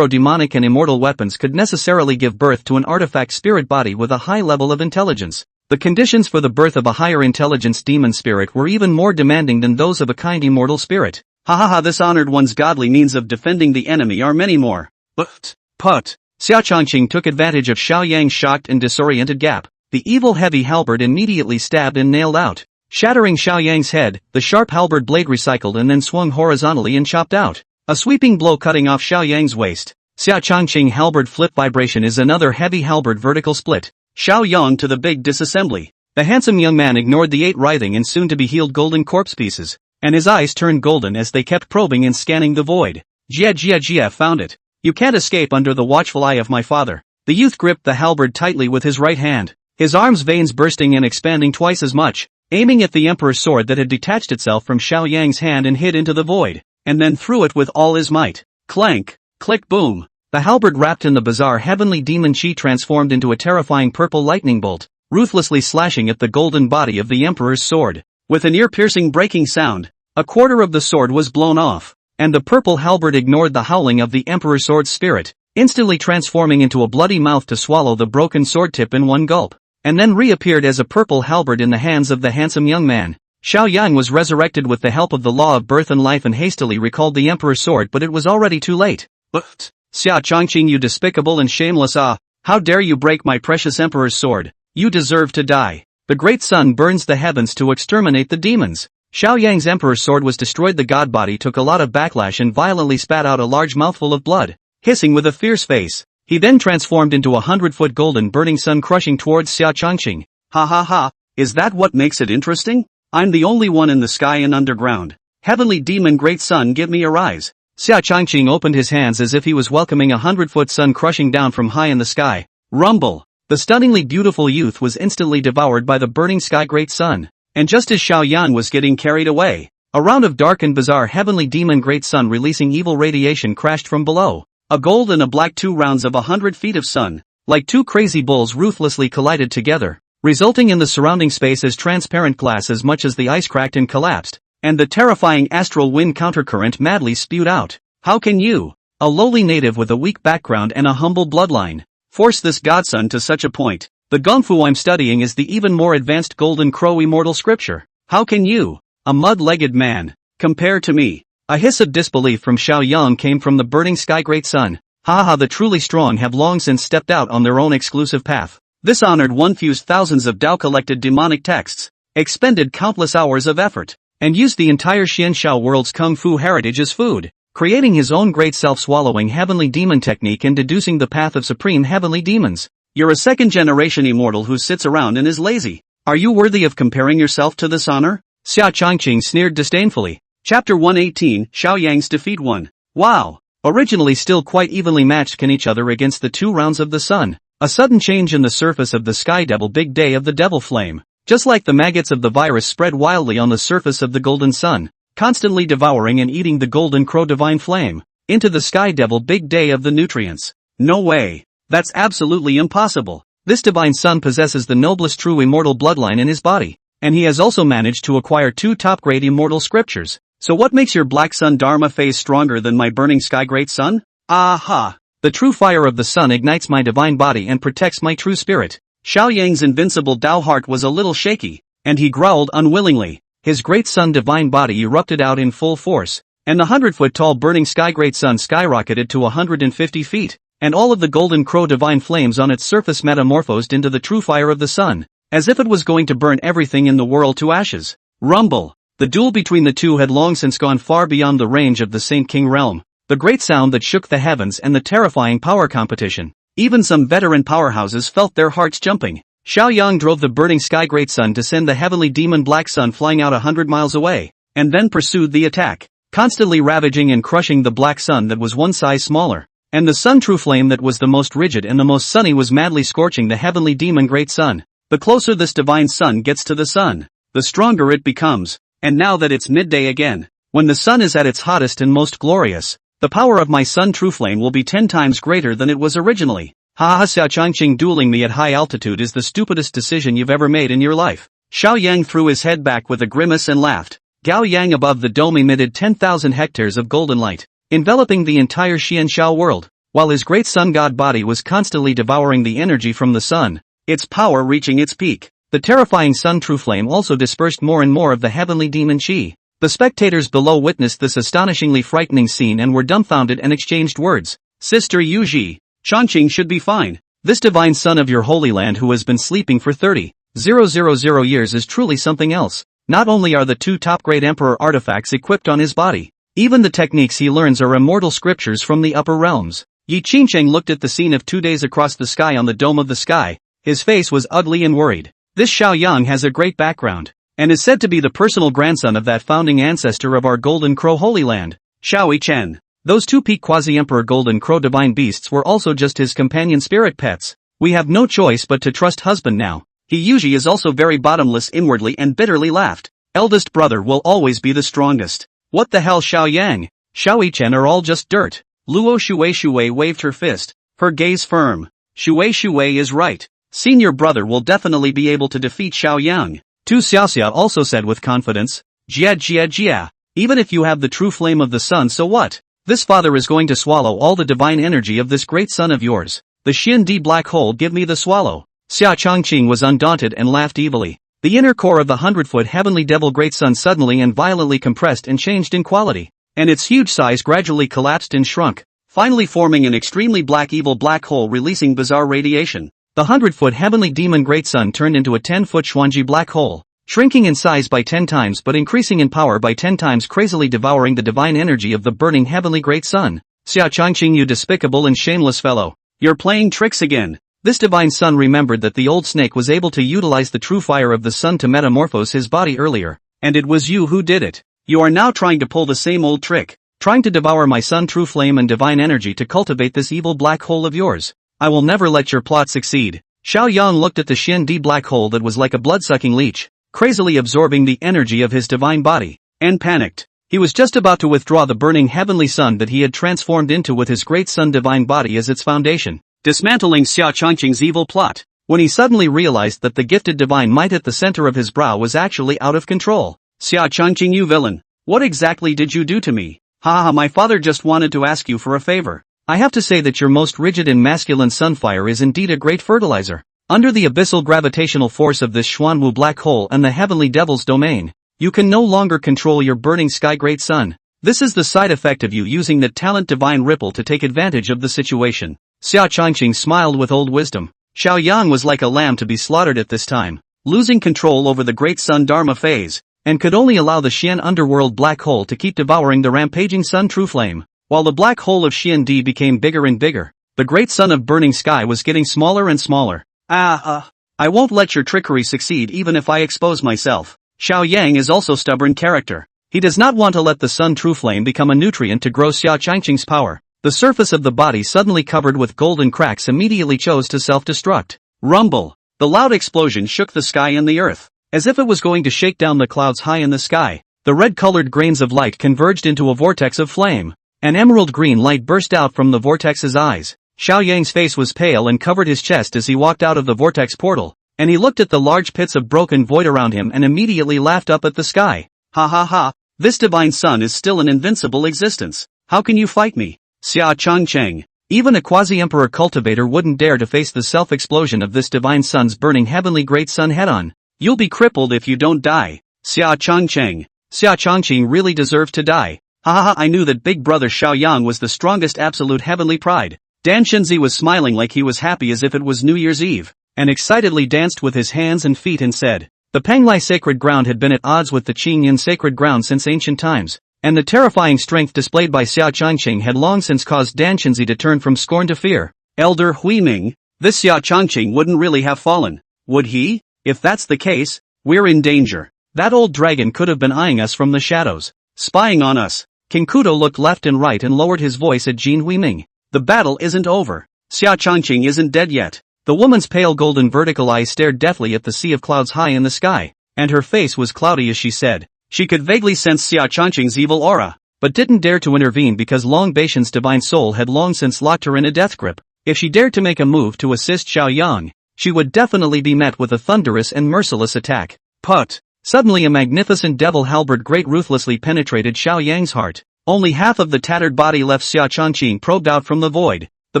demonic and immortal weapons could necessarily give birth to an artifact spirit body with a high level of intelligence. The conditions for the birth of a higher intelligence demon spirit were even more demanding than those of a kind immortal spirit. Ha ha ha, this honored one's godly means of defending the enemy are many more. But Put. Xiao Changqing took advantage of Xiao Yang's shocked and disoriented gap. The evil heavy halberd immediately stabbed and nailed out. Shattering Xiao Yang's head, the sharp halberd blade recycled and then swung horizontally and chopped out. A sweeping blow cutting off Xiao Yang's waist. Xiao Changqing halberd flip vibration is another heavy halberd vertical split. Xiao Yang to the big disassembly. The handsome young man ignored the 8 writhing and soon to be healed golden corpse pieces, and his eyes turned golden as they kept probing and scanning the void. Jia found it. You can't escape under the watchful eye of my father. The youth gripped the halberd tightly with his right hand, his arm's veins bursting and expanding twice as much, aiming at the emperor's sword that had detached itself from Xiao Yang's hand and hid into the void, and then threw it with all his might. Clank, click, boom. The halberd wrapped in the bizarre heavenly demon chi transformed into a terrifying purple lightning bolt, ruthlessly slashing at the golden body of the emperor's sword. With an ear-piercing breaking sound, a quarter of the sword was blown off, and the purple halberd ignored the howling of the emperor's sword spirit, instantly transforming into a bloody mouth to swallow the broken sword tip in one gulp, and then reappeared as a purple halberd in the hands of the handsome young man. Xiao Yang was resurrected with the help of the law of birth and life and hastily recalled the emperor's sword, but it was already too late. But, Xiao Changqing, you despicable and shameless how dare you break my precious emperor's sword? You deserve to die. The great sun burns the heavens to exterminate the demons. Xiao Yang's emperor's sword was destroyed. The god body took a lot of backlash and violently spat out a large mouthful of blood, hissing with a fierce face. He then transformed into a 100-foot golden burning sun crushing towards Xiao Changqing. Ha ha ha, is that what makes it interesting? I'm the only one in the sky and underground. Heavenly demon great sun, give me a rise. Xiao Changqing opened his hands as if he was welcoming a 100-foot sun crushing down from high in the sky. Rumble. The stunningly beautiful youth was instantly devoured by the burning sky great sun. And just as Xiao Yan was getting carried away, a round of dark and bizarre heavenly demon great sun releasing evil radiation crashed from below. A gold and a black 2 rounds of 100 feet of sun, like 2 crazy bulls ruthlessly collided together, resulting in the surrounding space as transparent glass as much as the ice cracked and collapsed, and the terrifying astral wind countercurrent madly spewed out. How can you, a lowly native with a weak background and a humble bloodline, force this godson to such a point? The Gongfu I'm studying is the even more advanced Golden Crow immortal scripture. How can you, a mud-legged man, compare to me? A hiss of disbelief from Xiao Yang came from the burning sky great sun. Ha, the truly strong have long since stepped out on their own exclusive path. This honored one fused thousands of Tao collected demonic texts, expended countless hours of effort, and used the entire Xianxiao world's kung fu heritage as food, creating his own great self-swallowing heavenly demon technique and deducing the path of supreme heavenly demons. You're a second-generation immortal who sits around and is lazy. Are you worthy of comparing yourself to this honor? Xiao Changqing sneered disdainfully. Chapter 118, Xiao Yang's Defeat 1. Wow! Originally still quite evenly matched can each other against the 2 rounds of the sun. A sudden change in the surface of the sky devil big day of the devil flame. Just like the maggots of the virus spread wildly on the surface of the golden sun, constantly devouring and eating the golden crow divine flame, into the sky devil big day of the nutrients. No way. That's absolutely impossible. This divine son possesses the noblest true immortal bloodline in his body, and he has also managed to acquire 2 top-grade immortal scriptures. So what makes your black sun dharma phase stronger than my burning sky great sun? Aha! The true fire of the sun ignites my divine body and protects my true spirit. Xiao Yang's invincible Tao heart was a little shaky, and he growled unwillingly. His great sun divine body erupted out in full force, and the 100-foot-tall burning sky great sun skyrocketed to 150 feet. And all of the golden crow divine flames on its surface metamorphosed into the true fire of the sun, as if it was going to burn everything in the world to ashes. Rumble. The duel between the two had long since gone far beyond the range of the Saint King realm, the great sound that shook the heavens and the terrifying power competition. Even some veteran powerhouses felt their hearts jumping. Xiao Yang drove the burning sky great sun to send the heavenly demon black sun flying out 100 miles away, and then pursued the attack, constantly ravaging and crushing the black sun that was one size smaller. And the sun true flame that was the most rigid and the most sunny was madly scorching the heavenly demon great sun. The closer this divine sun gets to the sun, the stronger it becomes. And now that it's midday again, when the sun is at its hottest and most glorious, the power of my sun true flame will be 10 times greater than it was originally. Xiao Changqing, dueling me at high altitude is the stupidest decision you've ever made in your life. Xiao Yang threw his head back with a grimace and laughed. Gao Yang above the dome emitted 10,000 hectares of golden light, enveloping the entire Xianxiao world, while his great sun god body was constantly devouring the energy from the sun, its power reaching its peak. The terrifying sun true flame also dispersed more and more of the heavenly demon chi. The spectators below witnessed this astonishingly frightening scene and were dumbfounded and exchanged words. Sister Yuji, Chongqing should be fine. This divine son of your holy land who has been sleeping for 30,000 years is truly something else. Not only are the 2 top-grade emperor artifacts equipped on his body, even the techniques he learns are immortal scriptures from the upper realms. Yi Qingcheng looked at the scene of 2 days across the sky on the dome of the sky. His face was ugly and worried. This Xiaoyang has a great background, and is said to be the personal grandson of that founding ancestor of our Golden Crow Holy Land, Xiaoi Chen. Those 2 peak quasi-emperor Golden Crow divine beasts were also just his companion spirit pets. We have no choice but to trust husband now. He usually is also very bottomless inwardly and bitterly laughed. Eldest brother will always be the strongest. What the hell, Xiaoyang? Xiaoi Chen are all just dirt. Luo Shui waved her fist, her gaze firm. Shui is right. Senior brother will definitely be able to defeat Xiaoyang. Tu Xiaoxia also said with confidence. Jia. Even if you have the true flame of the sun, so what? This father is going to swallow all the divine energy of this great son of yours. The Xin Di black hole, give me the swallow. Xia Chongqing was undaunted and laughed evilly. The inner core of the 100-foot heavenly devil great sun suddenly and violently compressed and changed in quality, and its huge size gradually collapsed and shrunk, finally forming an extremely black evil black hole releasing bizarre radiation. The 100-foot heavenly demon great sun turned into a 10-foot Xuanji black hole, shrinking in size by 10 times but increasing in power by 10 times, crazily devouring the divine energy of the burning heavenly great sun. Xia Chongqing, you despicable and shameless fellow. You're playing tricks again. This divine sun remembered that the old snake was able to utilize the true fire of the sun to metamorphose his body earlier, and it was you who did it. You are now trying to pull the same old trick, trying to devour my sun true flame and divine energy to cultivate this evil black hole of yours. I will never let your plot succeed. Xiao Yang looked at the Xin Di black hole that was like a blood-sucking leech, crazily absorbing the energy of his divine body, and panicked. He was just about to withdraw the burning heavenly sun that he had transformed into with his great sun divine body as its foundation, dismantling Xia Chongqing's evil plot, when he suddenly realized that the gifted divine might at the center of his brow was actually out of control. Xia Chongqing, you villain. What exactly did you do to me? Ha, my father just wanted to ask you for a favor. I have to say that your most rigid and masculine sunfire is indeed a great fertilizer. Under the abyssal gravitational force of this Xuanwu black hole and the heavenly devil's domain, you can no longer control your burning sky great sun. This is the side effect of you using the talent divine ripple to take advantage of the situation. Xia Chongqing smiled with old wisdom. Xiao Yang was like a lamb to be slaughtered at this time, losing control over the great sun dharma phase, and could only allow the Xian underworld black hole to keep devouring the rampaging sun true flame. While the black hole of Xian Di became bigger and bigger, the great sun of burning sky was getting smaller and smaller. I won't let your trickery succeed even if I expose myself. Xiao Yang is also stubborn character. He does not want to let the sun true flame become a nutrient to grow Xia Chongqing's power. The surface of the body suddenly covered with golden cracks immediately chose to self-destruct. Rumble. The loud explosion shook the sky and the earth, as if it was going to shake down the clouds high in the sky. The red-colored grains of light converged into a vortex of flame. An emerald green light burst out from the vortex's eyes. Xiao Yang's face was pale and covered his chest as he walked out of the vortex portal, and he looked at the large pits of broken void around him and immediately laughed up at the sky. Ha, this divine sun is still an invincible existence. How can you fight me? Xia Chongqing. Even a quasi-emperor cultivator wouldn't dare to face the self-explosion of this divine sun's burning heavenly great sun head-on. You'll be crippled if you don't die. Xia Chongqing. Xia Chongqing really deserves to die. I knew that big brother Xiao Yang was the strongest absolute heavenly pride. Dan Shenzi was smiling like he was happy as if it was New Year's Eve, and excitedly danced with his hands and feet and said, the Panglai sacred ground had been at odds with the Qingyin sacred ground since ancient times, and the terrifying strength displayed by Xia Chongqing had long since caused Dan Shenzi to turn from scorn to fear. Elder Huiming, this Xia Chongqing wouldn't really have fallen, would he? If that's the case, we're in danger. That old dragon could have been eyeing us from the shadows, spying on us. King Kudo looked left and right and lowered his voice at Jin Huiming. The battle isn't over. Xia Chongqing isn't dead yet. The woman's pale golden vertical eyes stared deathly at the sea of clouds high in the sky, and her face was cloudy as she said. She could vaguely sense Xia Chongqing's evil aura, but didn't dare to intervene because Long Baishan's divine soul had long since locked her in a death grip. If she dared to make a move to assist Xiao Yang, she would definitely be met with a thunderous and merciless attack. Put! Suddenly a magnificent devil halberd great ruthlessly penetrated Xiao Yang's heart. Only half of the tattered body left. Xia Chongqing probed out from the void. The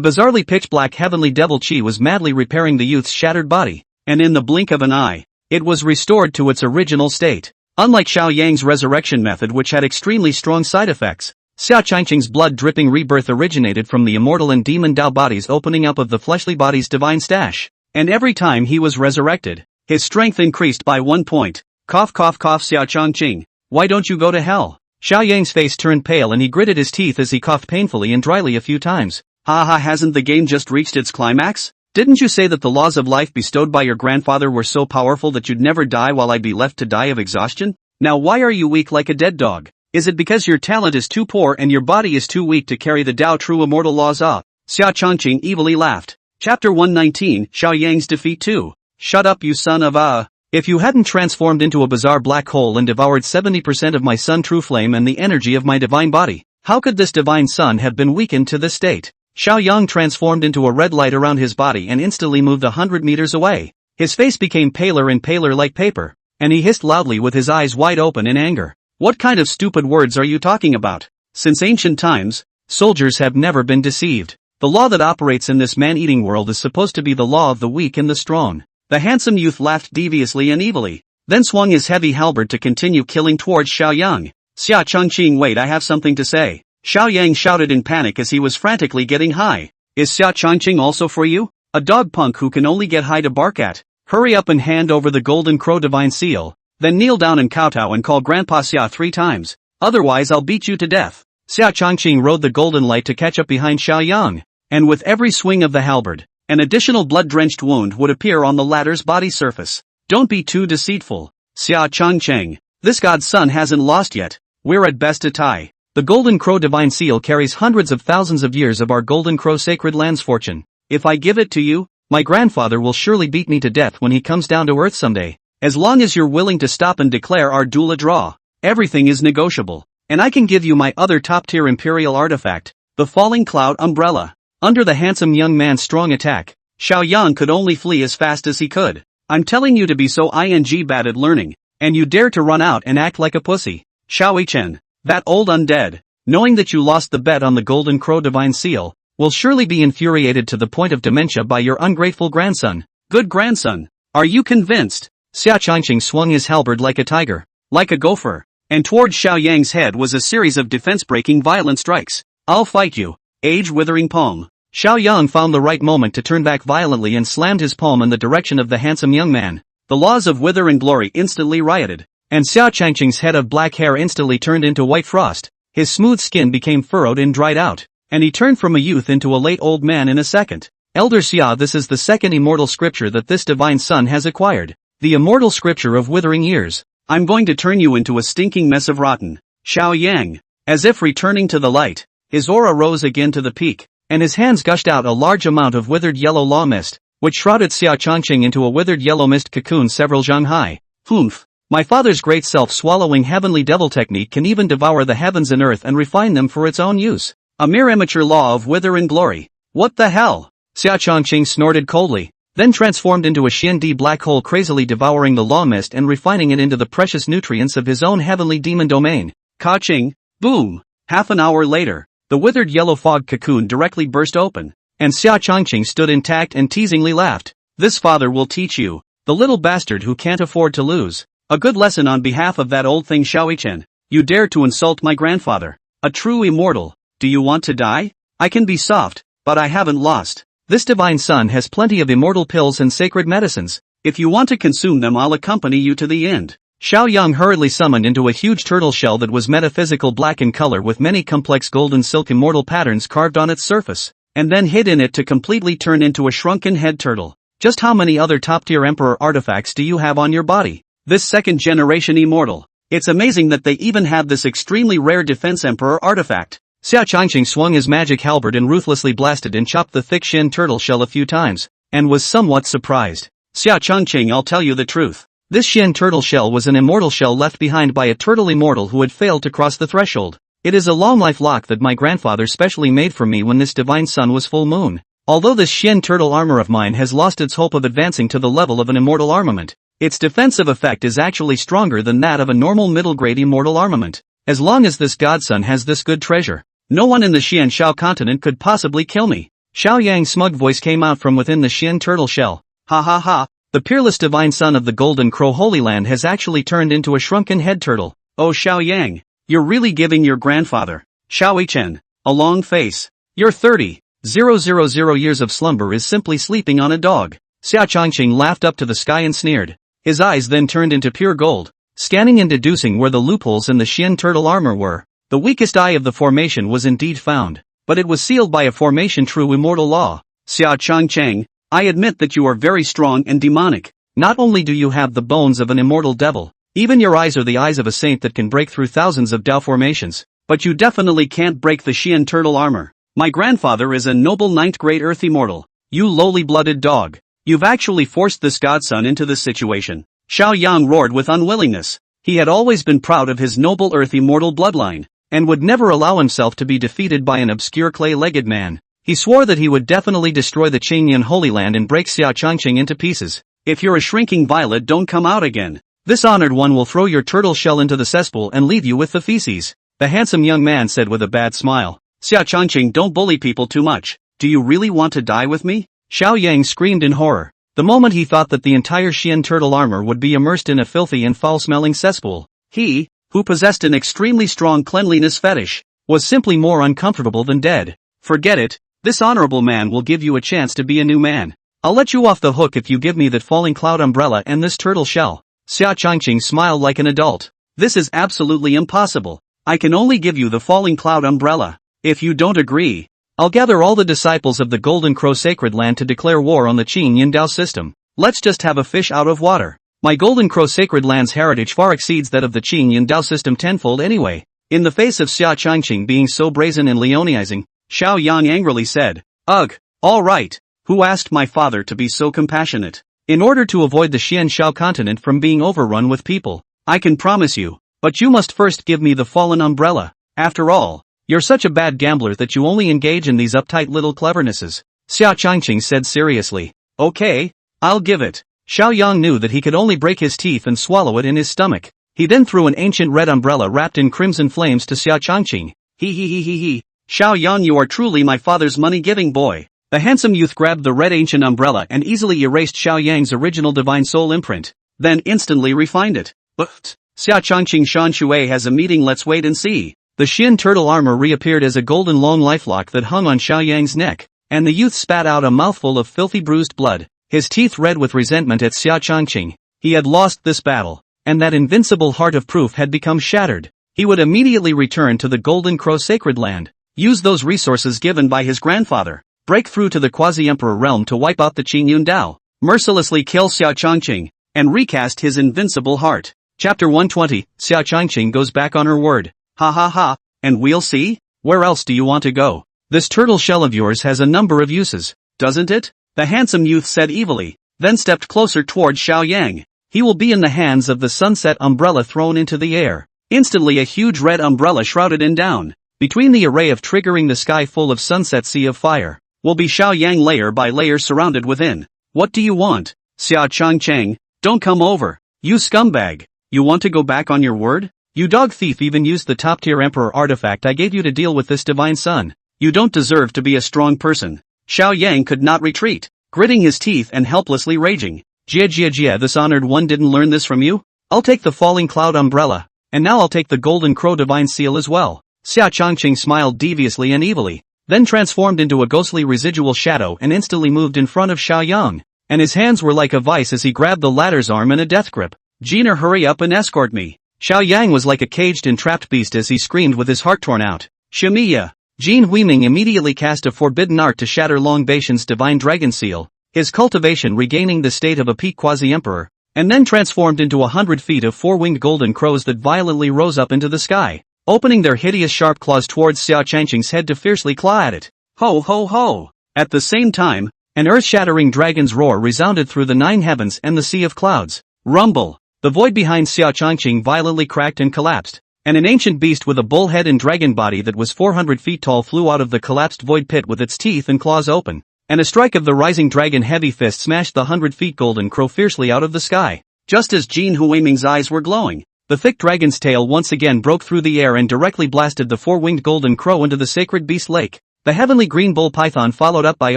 bizarrely pitch-black heavenly devil chi was madly repairing the youth's shattered body, and in the blink of an eye, it was restored to its original state. Unlike Xiao Yang's resurrection method which had extremely strong side effects, Xiao Qingqing's blood-dripping rebirth originated from the immortal and demon Dao bodies opening up of the fleshly body's divine stash. And every time he was resurrected, his strength increased by 1 point. Cough cough cough. Xiao Qingqing, why don't you go to hell? Xiao Yang's face turned pale and he gritted his teeth as he coughed painfully and dryly a few times. Ha ha, hasn't the game just reached its climax? Didn't you say that the laws of life bestowed by your grandfather were so powerful that you'd never die while I'd be left to die of exhaustion? Now why are you weak like a dead dog? Is it because your talent is too poor and your body is too weak to carry the Dao true immortal laws? Xiao Qingqing evilly laughed. Chapter 119, Xiao Yang's defeat 2. Shut up, you son of a... If you hadn't transformed into a bizarre black hole and devoured 70% of my sun true flame and the energy of my divine body, how could this divine sun have been weakened to this state? Xiao Yang transformed into a red light around his body and instantly moved 100 meters away. His face became paler and paler like paper, and he hissed loudly with his eyes wide open in anger. What kind of stupid words are you talking about? Since ancient times, soldiers have never been deceived. The law that operates in this man-eating world is supposed to be the law of the weak and the strong. The handsome youth laughed deviously and evilly, then swung his heavy halberd to continue killing towards Xiao Yang. Xiao Qingqing, wait, I have something to say. Xiao Yang shouted in panic as he was frantically getting high. Is Xiao Qingqing also for you? A dog punk who can only get high to bark at? Hurry up and hand over the golden crow divine seal, then kneel down and kowtow and call Grandpa Xia 3 times, otherwise I'll beat you to death. Xiao Qingqing rode the golden light to catch up behind Xiao Yang, and with every swing of the halberd, an additional blood-drenched wound would appear on the latter's body surface. Don't be too deceitful, Xiao Qingqing. This god's son hasn't lost yet. We're at best a tie. The Golden Crow Divine Seal carries hundreds of thousands of years of our Golden Crow Sacred Land's fortune. If I give it to you, my grandfather will surely beat me to death when he comes down to Earth someday. As long as you're willing to stop and declare our duel a draw, everything is negotiable. And I can give you my other top-tier Imperial artifact, the Falling Cloud Umbrella. Under the handsome young man's strong attack, Xiao Yang could only flee as fast as he could. I'm telling you to be so bad at learning, and you dare to run out and act like a pussy. Xiao Yichen, that old undead, knowing that you lost the bet on the Golden Crow Divine Seal, will surely be infuriated to the point of dementia by your ungrateful grandson. Good grandson, are you convinced? Xiao Qingqing swung his halberd like a tiger, like a gopher, and toward Xiao Yang's head was a series of defense-breaking violent strikes. I'll fight you, age-withering palm. Xiao Yang found the right moment to turn back violently and slammed his palm in the direction of the handsome young man. The laws of wither and glory instantly rioted, and Xiao Qingqing's head of black hair instantly turned into white frost. His smooth skin became furrowed and dried out, and he turned from a youth into a late old man in a second. Elder Xia, this is the second immortal scripture that this divine son has acquired. The immortal scripture of withering years. I'm going to turn you into a stinking mess of rotten. Xiao Yang, as if returning to the light, his aura rose again to the peak, and his hands gushed out a large amount of withered yellow law mist, which shrouded Xiao Qingqing into a withered yellow mist cocoon several zhang high. Humph. My father's great self-swallowing heavenly devil technique can even devour the heavens and earth and refine them for its own use. A mere amateur law of wither and glory. What the hell? Xiao Qingqing snorted coldly, then transformed into a Xiandi black hole, crazily devouring the law mist and refining it into the precious nutrients of his own heavenly demon domain. Ka-ching, boom! Half an hour later, the withered yellow fog cocoon directly burst open, and Xiao Qingqing stood intact and teasingly laughed. This father will teach you, the little bastard who can't afford to lose. A good lesson on behalf of that old thing Xiao Yichen. You dare to insult my grandfather, a true immortal. Do you want to die? I can be soft, but I haven't lost. This divine son has plenty of immortal pills and sacred medicines. If you want to consume them, I'll accompany you to the end. Xiao Yang hurriedly summoned into a huge turtle shell that was metaphysical black in color with many complex golden silk immortal patterns carved on its surface, and then hid in it to completely turn into a shrunken head turtle. Just how many other top-tier emperor artifacts do you have on your body? This second-generation immortal. It's amazing that they even have this extremely rare defense emperor artifact. Xiao Qingqing swung his magic halberd and ruthlessly blasted and chopped the thick shin turtle shell a few times, and was somewhat surprised. Xiao Qingqing, I'll tell you the truth. This shin turtle shell was an immortal shell left behind by a turtle immortal who had failed to cross the threshold. It is a long life lock that my grandfather specially made for me when this divine sun was full moon. Although this shin turtle armor of mine has lost its hope of advancing to the level of an immortal armament, its defensive effect is actually stronger than that of a normal middle-grade immortal armament. As long as this godson has this good treasure, no one in the Xian Shao continent could possibly kill me. Xiao Yang's smug voice came out from within the shin turtle shell. Ha ha ha, the peerless divine son of the Golden Crow Holy Land has actually turned into a shrunken head turtle. Oh Xiao Yang, you're really giving your grandfather, Xiao Chen. A long face. You're 30,000 years of slumber is simply sleeping on a dog. Xia Changqing laughed up to the sky and sneered. His eyes then turned into pure gold, scanning and deducing where the loopholes in the Xian turtle armor were. The weakest eye of the formation was indeed found, but it was sealed by a formation true immortal law. Xia Changqing, I admit that you are very strong and demonic. Not only do you have the bones of an immortal devil, even your eyes are the eyes of a saint that can break through thousands of Dao formations, but you definitely can't break the Xian turtle armor. My grandfather is a noble ninth-grade earth immortal. You lowly-blooded dog. You've actually forced this godson into this situation. Xiao Yang roared with unwillingness. He had always been proud of his noble earth immortal bloodline, and would never allow himself to be defeated by an obscure clay-legged man. He swore that he would definitely destroy the Qingyan Holy Land and break Xia Changqing into pieces. If you're a shrinking violet, don't come out again. This honored one will throw your turtle shell into the cesspool and leave you with the feces. The handsome young man said with a bad smile. Xia Changqing, don't bully people too much. Do you really want to die with me? Xiao Yang screamed in horror. The moment he thought that the entire Xian turtle armor would be immersed in a filthy and foul-smelling cesspool, he, who possessed an extremely strong cleanliness fetish, was simply more uncomfortable than dead. Forget it, this honorable man will give you a chance to be a new man. I'll let you off the hook if you give me that falling cloud umbrella and this turtle shell. Xia Changqing smiled like an adult. This is absolutely impossible. I can only give you the falling cloud umbrella. If you don't agree, I'll gather all the disciples of the Golden Crow Sacred Land to declare war on the Qin Yin Dao system. Let's just have a fish out of water. My Golden Crow Sacred Land's heritage far exceeds that of the Qin Yin Dao system tenfold anyway. In the face of Xia Changqing being so brazen and leonizing, Xiao Yang angrily said, Ugh, all right. Who asked my father to be so compassionate? In order to avoid the Xian Shao continent from being overrun with people, I can promise you, but you must first give me the fallen umbrella. After all, you're such a bad gambler that you only engage in these uptight little clevernesses. Xia Changqing said seriously. Okay, I'll give it. Xiao Yang knew that he could only break his teeth and swallow it in his stomach. He then threw an ancient red umbrella wrapped in crimson flames to Xia Changqing. He. Xiao Yang, you are truly my father's money-giving boy. The handsome youth grabbed the red ancient umbrella and easily erased Xiao Yang's original divine soul imprint, then instantly refined it. But Xia Changqing Shan Shui has a meeting, let's wait and see. The Xian turtle armor reappeared as a golden long lifelock that hung on Xiao Yang's neck, and the youth spat out a mouthful of filthy bruised blood, his teeth red with resentment at Xia Changqing. He had lost this battle, and that invincible heart of proof had become shattered. He would immediately return to the Golden Crow Sacred Land, use those resources given by his grandfather, break through to the Quasi-Emperor realm to wipe out the Qingyun Dao, mercilessly kill Xia Changqing, and recast his invincible heart. Chapter 120, Xia Changqing goes back on her word. Ha ha ha, and we'll see? Where else do you want to go? This turtle shell of yours has a number of uses, doesn't it? The handsome youth said evilly, then stepped closer towards Xiao Yang. He will be in the hands of the sunset umbrella thrown into the air. Instantly a huge red umbrella shrouded in down. Between the array of triggering the sky full of sunset sea of fire, will be Xiao Yang layer by layer surrounded within. What do you want? Xia Changqing, don't come over, you scumbag. You want to go back on your word? You dog thief even used the top-tier emperor artifact I gave you to deal with this divine son. You don't deserve to be a strong person. Xiao Yang could not retreat, gritting his teeth and helplessly raging. Jia, this honored one didn't learn this from you? I'll take the falling cloud umbrella, and now I'll take the golden crow divine seal as well. Xia Changqing smiled deviously and evilly, then transformed into a ghostly residual shadow and instantly moved in front of Xiao Yang, and his hands were like a vice as he grabbed the latter's arm in a death grip. Jina, hurry up and escort me. Xiao Yang was like a caged and trapped beast as he screamed with his heart torn out. Shimiya. Jin Huiming immediately cast a forbidden art to shatter Long Baishan's divine dragon seal, his cultivation regaining the state of a peak quasi-emperor, and then transformed into 100 feet of four-winged golden crows that violently rose up into the sky, opening their hideous sharp claws towards Xia Changqing's head to fiercely claw at it. Ho ho ho! At the same time, an earth-shattering dragon's roar resounded through the 9 heavens and the sea of clouds. Rumble! The void behind Xia Changqing violently cracked and collapsed, and an ancient beast with a bull head and dragon body that was 400 feet tall flew out of the collapsed void pit with its teeth and claws open, and a strike of the rising dragon heavy fist smashed the 100 feet golden crow fiercely out of the sky. Just as Jin Huiming's eyes were glowing, the thick dragon's tail once again broke through the air and directly blasted the four-winged golden crow into the sacred beast lake. The heavenly green bull python followed up by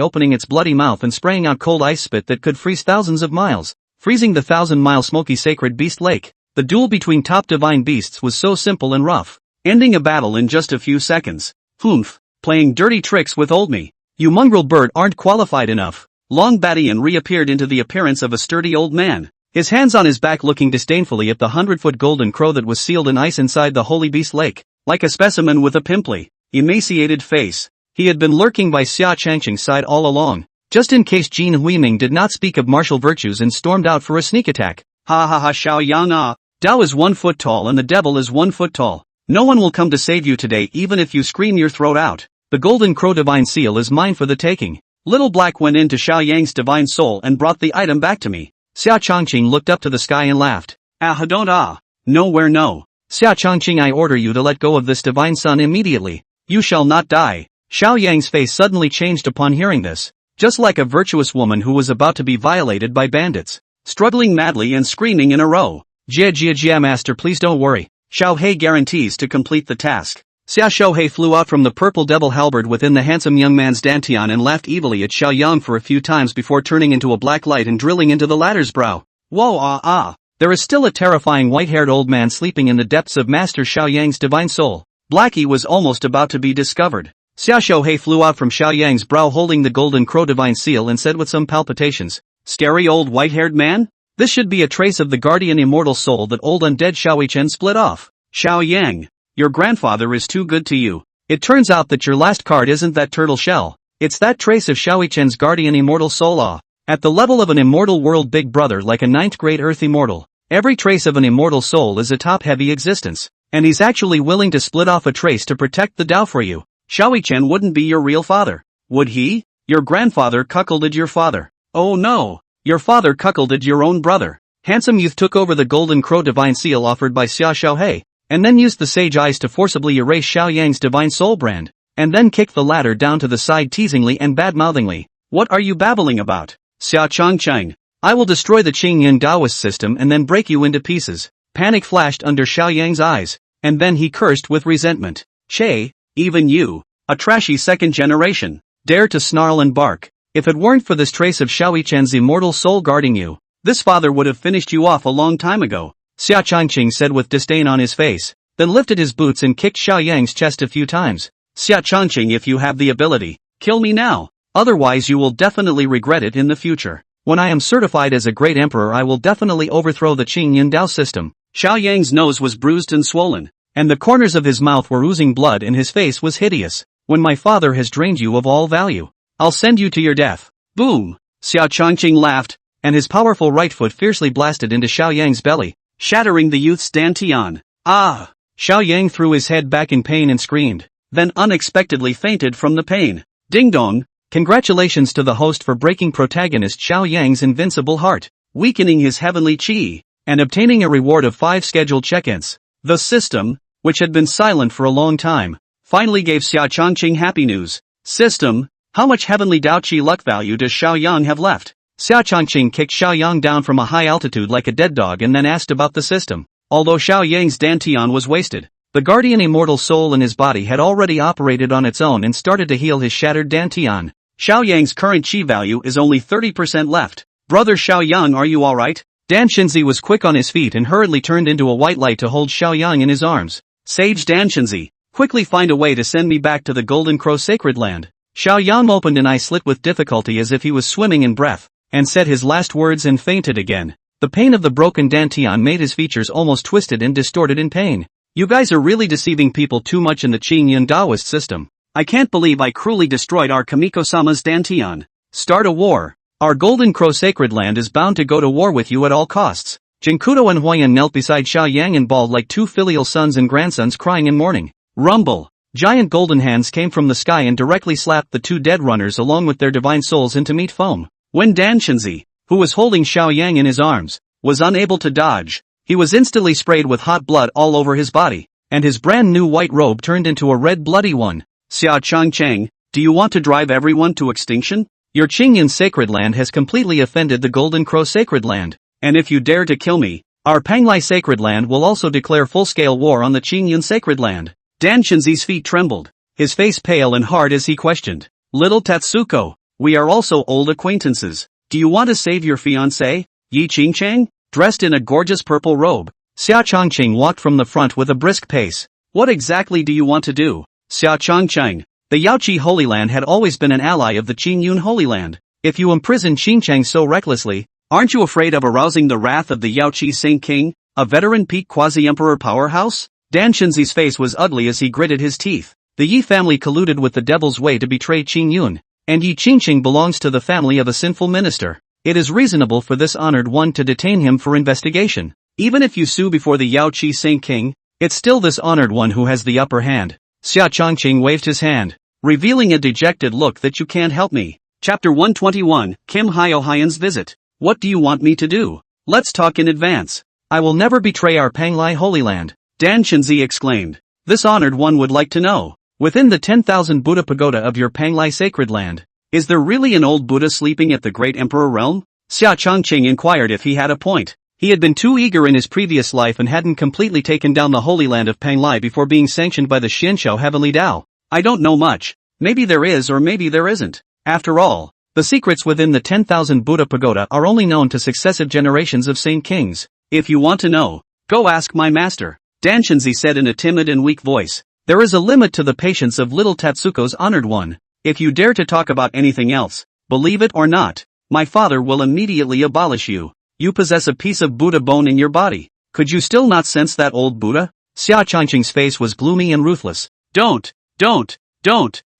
opening its bloody mouth and spraying out cold ice spit that could freeze thousands of miles, freezing the 1,000-mile smoky sacred beast lake. The duel between top divine beasts was so simple and rough. ending a battle in just a few seconds. Humph, playing dirty tricks with old me. You mongrel bird aren't qualified enough. Long Badian reappeared into the appearance of a sturdy old man, his hands on his back looking disdainfully at the 100-foot golden crow that was sealed in ice inside the Holy Beast Lake, like a specimen with a pimply, emaciated face. He had been lurking by Xia Changqing's side all along, just in case Jin Huiming did not speak of martial virtues and stormed out for a sneak attack. Ha ha ha, Xiao Yang ah. Dao is 1 foot tall and the devil is 1 foot tall. No one will come to save you today even if you scream your throat out. The golden crow divine seal is mine for the taking. Little Black went into Xiao Yang's divine soul and brought the item back to me. Xia Changqing looked up to the sky and laughed. Ah, don't ah. Nowhere no. Xia Changqing, I order you to let go of this divine son immediately. You shall not die. Xiao Yang's face suddenly changed upon hearing this, just like a virtuous woman who was about to be violated by bandits, struggling madly and screaming in a row. Jia master, please don't worry. Xiao He guarantees to complete the task. Xia Xiaohei flew out from the purple devil halberd within the handsome young man's dantian and laughed evilly at Xiao Yang for a few times before turning into a black light and drilling into the latter's brow. Whoa ah ah. There is still a terrifying white-haired old man sleeping in the depths of Master Xiao Yang's divine soul. Blackie was almost about to be discovered. Xia Xiaohei flew out from Xiao Yang's brow holding the golden crow divine seal and said with some palpitations, "Scary old white-haired man? This should be a trace of the guardian immortal soul that old undead Xiao Chen split off. Xiao Yang, your grandfather is too good to you. It turns out that your last card isn't that turtle shell. It's that trace of Xiao Chen's guardian immortal soul. At the level of an immortal world big brother like a 9th grade earth immortal, every trace of an immortal soul is a top-heavy existence, and he's actually willing to split off a trace to protect the Tao for you. Xiao Chen wouldn't be your real father, would he? Your grandfather cuckolded your father. Oh no, your father cuckolded your own brother." Handsome youth took over the golden crow divine seal offered by Xia Xiaohei, and then used the sage eyes to forcibly erase Xiao Yang's divine soul brand, and then kicked the latter down to the side teasingly and bad-mouthingly. "What are you babbling about, Xia Changcheng? I will destroy the Qingyun Taoist system and then break you into pieces." Panic flashed under Xiao Yang's eyes, and then he cursed with resentment. "Che, even you, a trashy second generation, dare to snarl and bark. If it weren't for this trace of Xiao Chen's immortal soul guarding you, this father would have finished you off a long time ago," Xia Changqing said with disdain on his face, then lifted his boots and kicked Xiao Yang's chest a few times. "Xia Changqing, if you have the ability, kill me now, otherwise you will definitely regret it in the future. When I am certified as a great emperor I will definitely overthrow the Qingyun Dao system." Xiao Yang's nose was bruised and swollen, and the corners of his mouth were oozing blood and his face was hideous. "When my father has drained you of all value, I'll send you to your death." Boom! Xia Changqing laughed, and his powerful right foot fiercely blasted into Xiao Yang's belly, shattering the youth's dantian. Ah! Xiao Yang threw his head back in pain and screamed, then unexpectedly fainted from the pain. Ding dong! Congratulations to the host for breaking protagonist Xiao Yang's invincible heart, weakening his heavenly chi, and obtaining a reward of 5 scheduled check-ins. The system, which had been silent for a long time, finally gave Xia Changqing happy news. "System, how much heavenly Dao Qi luck value does Xiao Yang have left?" Xia Changqing kicked Xiao Yang down from a high altitude like a dead dog and then asked about the system. Although Xiao Yang's dantian was wasted, the guardian immortal soul in his body had already operated on its own and started to heal his shattered dantian. Xiao Yang's current chi value is only 30% left. "Brother Xiao Yang, are you alright?" Dan Shinzi was quick on his feet and hurriedly turned into a white light to hold Xiao Yang in his arms. "Sage Dan Shinzi, quickly find a way to send me back to the Golden Crow Sacred Land." Xiao Yang opened an eye slit with difficulty as if he was swimming in breath, and said his last words and fainted again. The pain of the broken dantian made his features almost twisted and distorted in pain. "You guys are really deceiving people too much in the Qingyun Taoist system. I can't believe I cruelly destroyed our Kamiko-sama's dantian. Start a war. Our Golden Crow Sacred Land is bound to go to war with you at all costs." Jinkudo and Huayan knelt beside Xiao Yang and bawled like two filial sons and grandsons crying in mourning. Rumble! Giant golden hands came from the sky and directly slapped the two dead runners along with their divine souls into meat foam. When Dan Shinzi, who was holding Xiao Yang in his arms, was unable to dodge, he was instantly sprayed with hot blood all over his body, and his brand new white robe turned into a red bloody one. "Xia Changcheng, do you want to drive everyone to extinction? Your Qingyun Sacred Land has completely offended the Golden Crow Sacred Land, and if you dare to kill me, our Panglai Sacred Land will also declare full-scale war on the Qingyun Sacred Land." Dan Shinzi's feet trembled, his face pale and hard as he questioned. "Little Tatsuko, we are also old acquaintances. Do you want to save your fiancé, Yi Qingchang?" Dressed in a gorgeous purple robe, Xia Changqing walked from the front with a brisk pace. What exactly do you want to do? Xia Changcheng. The Yaoqi Holy Land had always been an ally of the Qingyun Holy Land. If you imprison Xincheng so recklessly, aren't you afraid of arousing the wrath of the Yaoqi Saint King, a veteran peak quasi-emperor powerhouse? Dan Shenzi's face was ugly as he gritted his teeth. The Yi family colluded with the Devil's Way to betray Qingyun, and Yi Qingqing belongs to the family of a sinful minister. It is reasonable for this honored one to detain him for investigation. Even if you sue before the Yaoqi Saint King, it's still this honored one who has the upper hand. Xia Changqing waved his hand, revealing a dejected look that you can't help me. Chapter 121, Kim Hyo-hyen's visit. What do you want me to do? Let's talk in advance. I will never betray our Panglai Holy Land, Dan Shenzi exclaimed. This honored one would like to know, within the 10,000 Buddha pagoda of your Panglai sacred land, is there really an old Buddha sleeping at the great emperor realm? Xia Changqing inquired if he had a point. He had been too eager in his previous life and hadn't completely taken down the Holy Land of Panglai before being sanctioned by the Xianshou Heavenly Tao. I don't know much. Maybe there is or maybe there isn't. After all, the secrets within the 10,000 Buddha pagoda are only known to successive generations of Saint Kings. If you want to know, go ask my master, Dan Shenzi said in a timid and weak voice. There is a limit to the patience of little Tatsuko's honored one. If you dare to talk about anything else, believe it or not, my father will immediately abolish you. You possess a piece of Buddha bone in your body. Could you still not sense that old Buddha? Xia Changqing's face was gloomy and ruthless. Don't.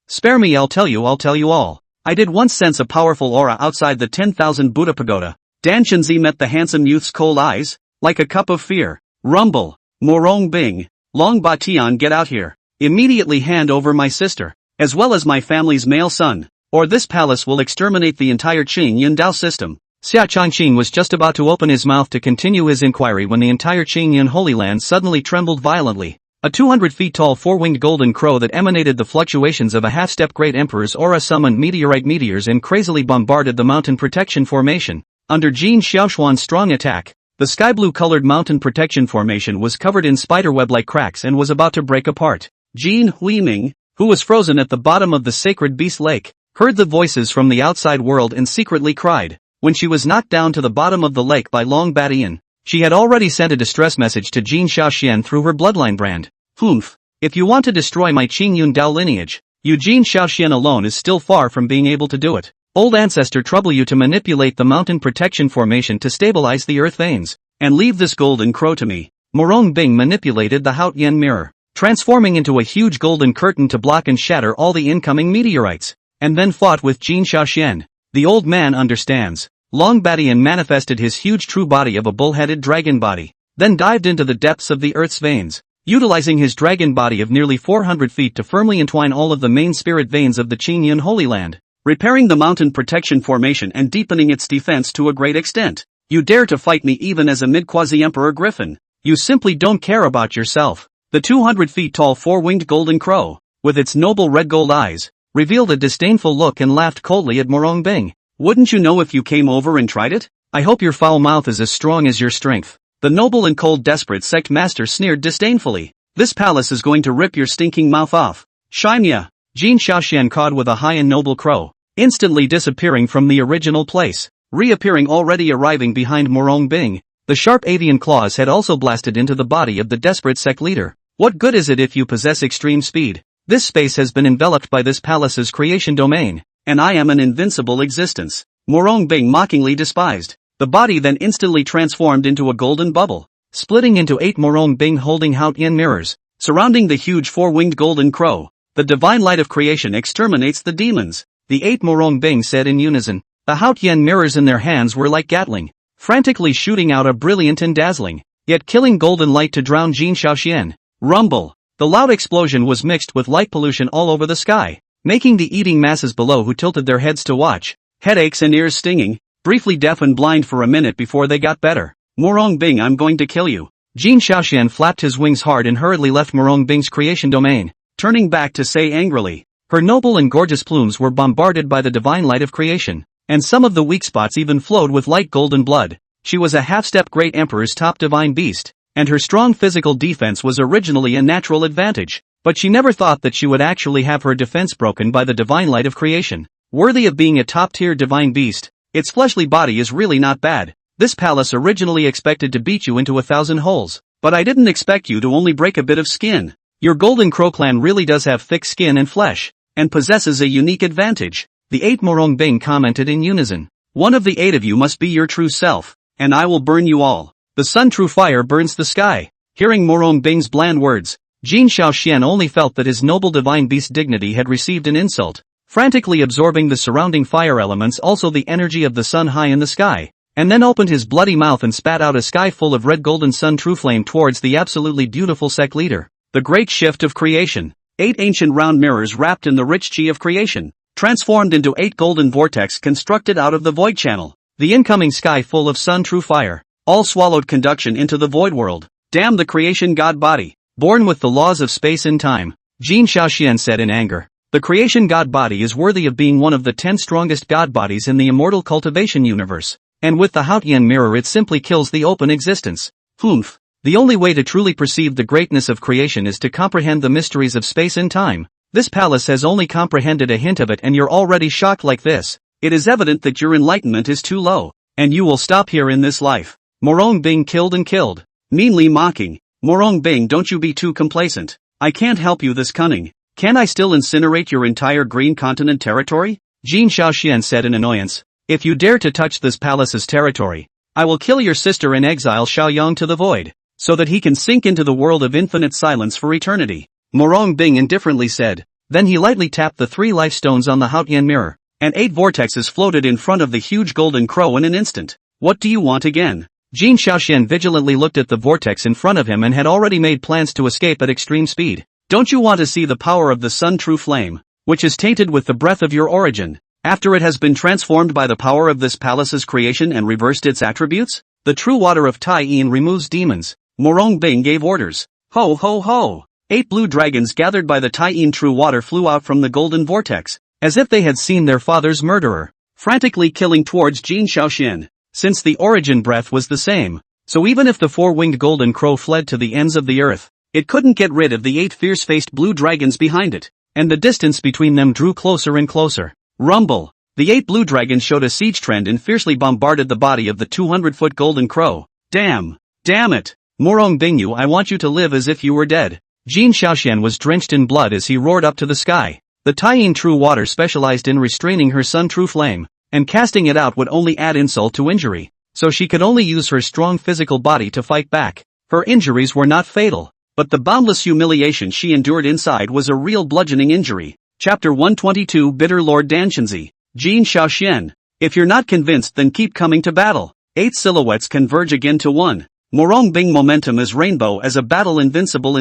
Spare me, I'll tell you all. I did once sense a powerful aura outside the 10,000 Buddha pagoda. Dan Shenzi met the handsome youth's cold eyes, like a cup of fear. Rumble. Murong Bing. Long Batian, get out here. Immediately hand over my sister, as well as my family's male son, or this palace will exterminate the entire Qing Yundao system. Xia Changqing was just about to open his mouth to continue his inquiry when the entire Qingyun Holy Land suddenly trembled violently. A 200 feet tall four-winged golden crow that emanated the fluctuations of a half-step great emperor's aura summoned meteorite meteors and crazily bombarded the mountain protection formation. Under Jin Xiaoshuan's strong attack, the sky-blue-colored mountain protection formation was covered in spiderweb-like cracks and was about to break apart. Jin Huiming, who was frozen at the bottom of the sacred beast lake, heard the voices from the outside world and secretly cried. When she was knocked down to the bottom of the lake by Long Batian, she had already sent a distress message to Jin Xiaoxian through her bloodline brand. Humph. If you want to destroy my Qingyun Dao lineage, Jin Xiaoxian alone is still far from being able to do it. Old ancestor, trouble you to manipulate the mountain protection formation to stabilize the earth veins, and leave this golden crow to me. Murong Bing manipulated the Haotian mirror, transforming into a huge golden curtain to block and shatter all the incoming meteorites, and then fought with Jin Xiaoxian. The old man understands. Long Batian manifested his huge true body of a bull-headed dragon body, then dived into the depths of the earth's veins, utilizing his dragon body of nearly 400 feet to firmly entwine all of the main spirit veins of the Qingyun Holy Land, repairing the mountain protection formation and deepening its defense to a great extent. You dare to fight me even as a mid-quasi-emperor griffin. You simply don't care about yourself. The 200 feet tall four-winged golden crow, with its noble red gold eyes, revealed a disdainful look and laughed coldly at Murong Bing. Wouldn't you know if you came over and tried it? I hope your foul mouth is as strong as your strength. The noble and cold desperate sect master sneered disdainfully. This palace is going to rip your stinking mouth off. Shimya. Jin Xiaoxian cawed with a high and noble crow, instantly disappearing from the original place, reappearing already arriving behind Murong Bing. The sharp avian claws had also blasted into the body of the desperate sect leader. What good is it if you possess extreme speed? This space has been enveloped by this palace's creation domain, and I am an invincible existence. Murong Bing mockingly despised. The body then instantly transformed into a golden bubble, splitting into 8 Murong Bing holding Haotian mirrors, surrounding the huge four-winged golden crow. The divine light of creation exterminates the demons, the 8 Murong Bing said in unison. The Haotian mirrors in their hands were like Gatling, frantically shooting out a brilliant and dazzling, yet killing golden light to drown Jin Xiaoxian. Rumble. The loud explosion was mixed with light pollution all over the sky, making the eating masses below who tilted their heads to watch, headaches and ears stinging, briefly deaf and blind for a minute before they got better. Murong Bing, I'm going to kill you. Jin Xiaoxian flapped his wings hard and hurriedly left Murong Bing's creation domain, turning back to say angrily. Her noble and gorgeous plumes were bombarded by the divine light of creation, and some of the weak spots even flowed with light golden blood. She was a half-step great emperor's top divine beast, and her strong physical defense was originally a natural advantage, but she never thought that she would actually have her defense broken by the divine light of creation. Worthy of being a top-tier divine beast, its fleshly body is really not bad. This palace originally expected to beat you into 1,000 holes, but I didn't expect you to only break a bit of skin. Your Golden Crow clan really does have thick skin and flesh, and possesses a unique advantage. The 8 Murong Bing commented in unison. One of the 8 of you must be your true self, and I will burn you all. The sun true fire burns the sky. Hearing Murong Bing's bland words, Jin Xiaoxian only felt that his noble divine beast dignity had received an insult. Frantically absorbing the surrounding fire elements, also the energy of the sun high in the sky, and then opened his bloody mouth and spat out a sky full of red golden sun true flame towards the absolutely beautiful sect leader. The great shift of creation. 8 ancient round mirrors wrapped in the rich chi of creation, transformed into 8 golden vortex constructed out of the void channel. The incoming sky full of sun true fire, all swallowed conduction into the void world. Damn the creation god body, born with the laws of space and time, Jin Xiaoxian said in anger. The creation god body is worthy of being one of the 10 strongest god bodies in the immortal cultivation universe, and with the Haotian mirror it simply kills the open existence. Humph. The only way to truly perceive the greatness of creation is to comprehend the mysteries of space and time. This palace has only comprehended a hint of it and you're already shocked like this. It is evident that your enlightenment is too low, and you will stop here in this life. Murong Bing killed and killed, meanly mocking. Murong Bing, don't you be too complacent. I can't help you this cunning. Can I still incinerate your entire green continent territory? Jin Xiaoxian said in annoyance. If you dare to touch this palace's territory, I will kill your sister and exile Xiaoyang to the void, so that he can sink into the world of infinite silence for eternity. Murong Bing indifferently said. Then he lightly tapped the 3 life stones on the Haotian mirror, and 8 vortexes floated in front of the huge golden crow in an instant. What do you want again? Jin Xiaoxian vigilantly looked at the vortex in front of him and had already made plans to escape at extreme speed. Don't you want to see the power of the sun true flame, which is tainted with the breath of your origin, after it has been transformed by the power of this palace's creation and reversed its attributes? The true water of Tai Yin removes demons. Murong Bing gave orders. Ho ho ho! 8 blue dragons gathered by the Tai Yin true water flew out from the golden vortex, as if they had seen their father's murderer, frantically killing towards Jin Xiaoxian. Since the origin breath was the same, so even if the 4-winged golden crow fled to the ends of the earth, it couldn't get rid of the 8 fierce-faced blue dragons behind it, and the distance between them drew closer and closer. Rumble! The 8 blue dragons showed a siege trend and fiercely bombarded the body of the 200-foot golden crow. Damn! Damn it! Murong Bingyu, I want you to live as if you were dead. Jin Xiaoxian was drenched in blood as he roared up to the sky. The Taiyin true water specialized in restraining her sun true flame, and casting it out would only add insult to injury, so she could only use her strong physical body to fight back. Her injuries were not fatal, but the boundless humiliation she endured inside was a real bludgeoning injury. Chapter 122 Bitter Lord Danshenzi. Jin Xiaoxian. If you're not convinced, then keep coming to battle. 8 silhouettes converge again to one. Murong Bing momentum is rainbow as a battle invincible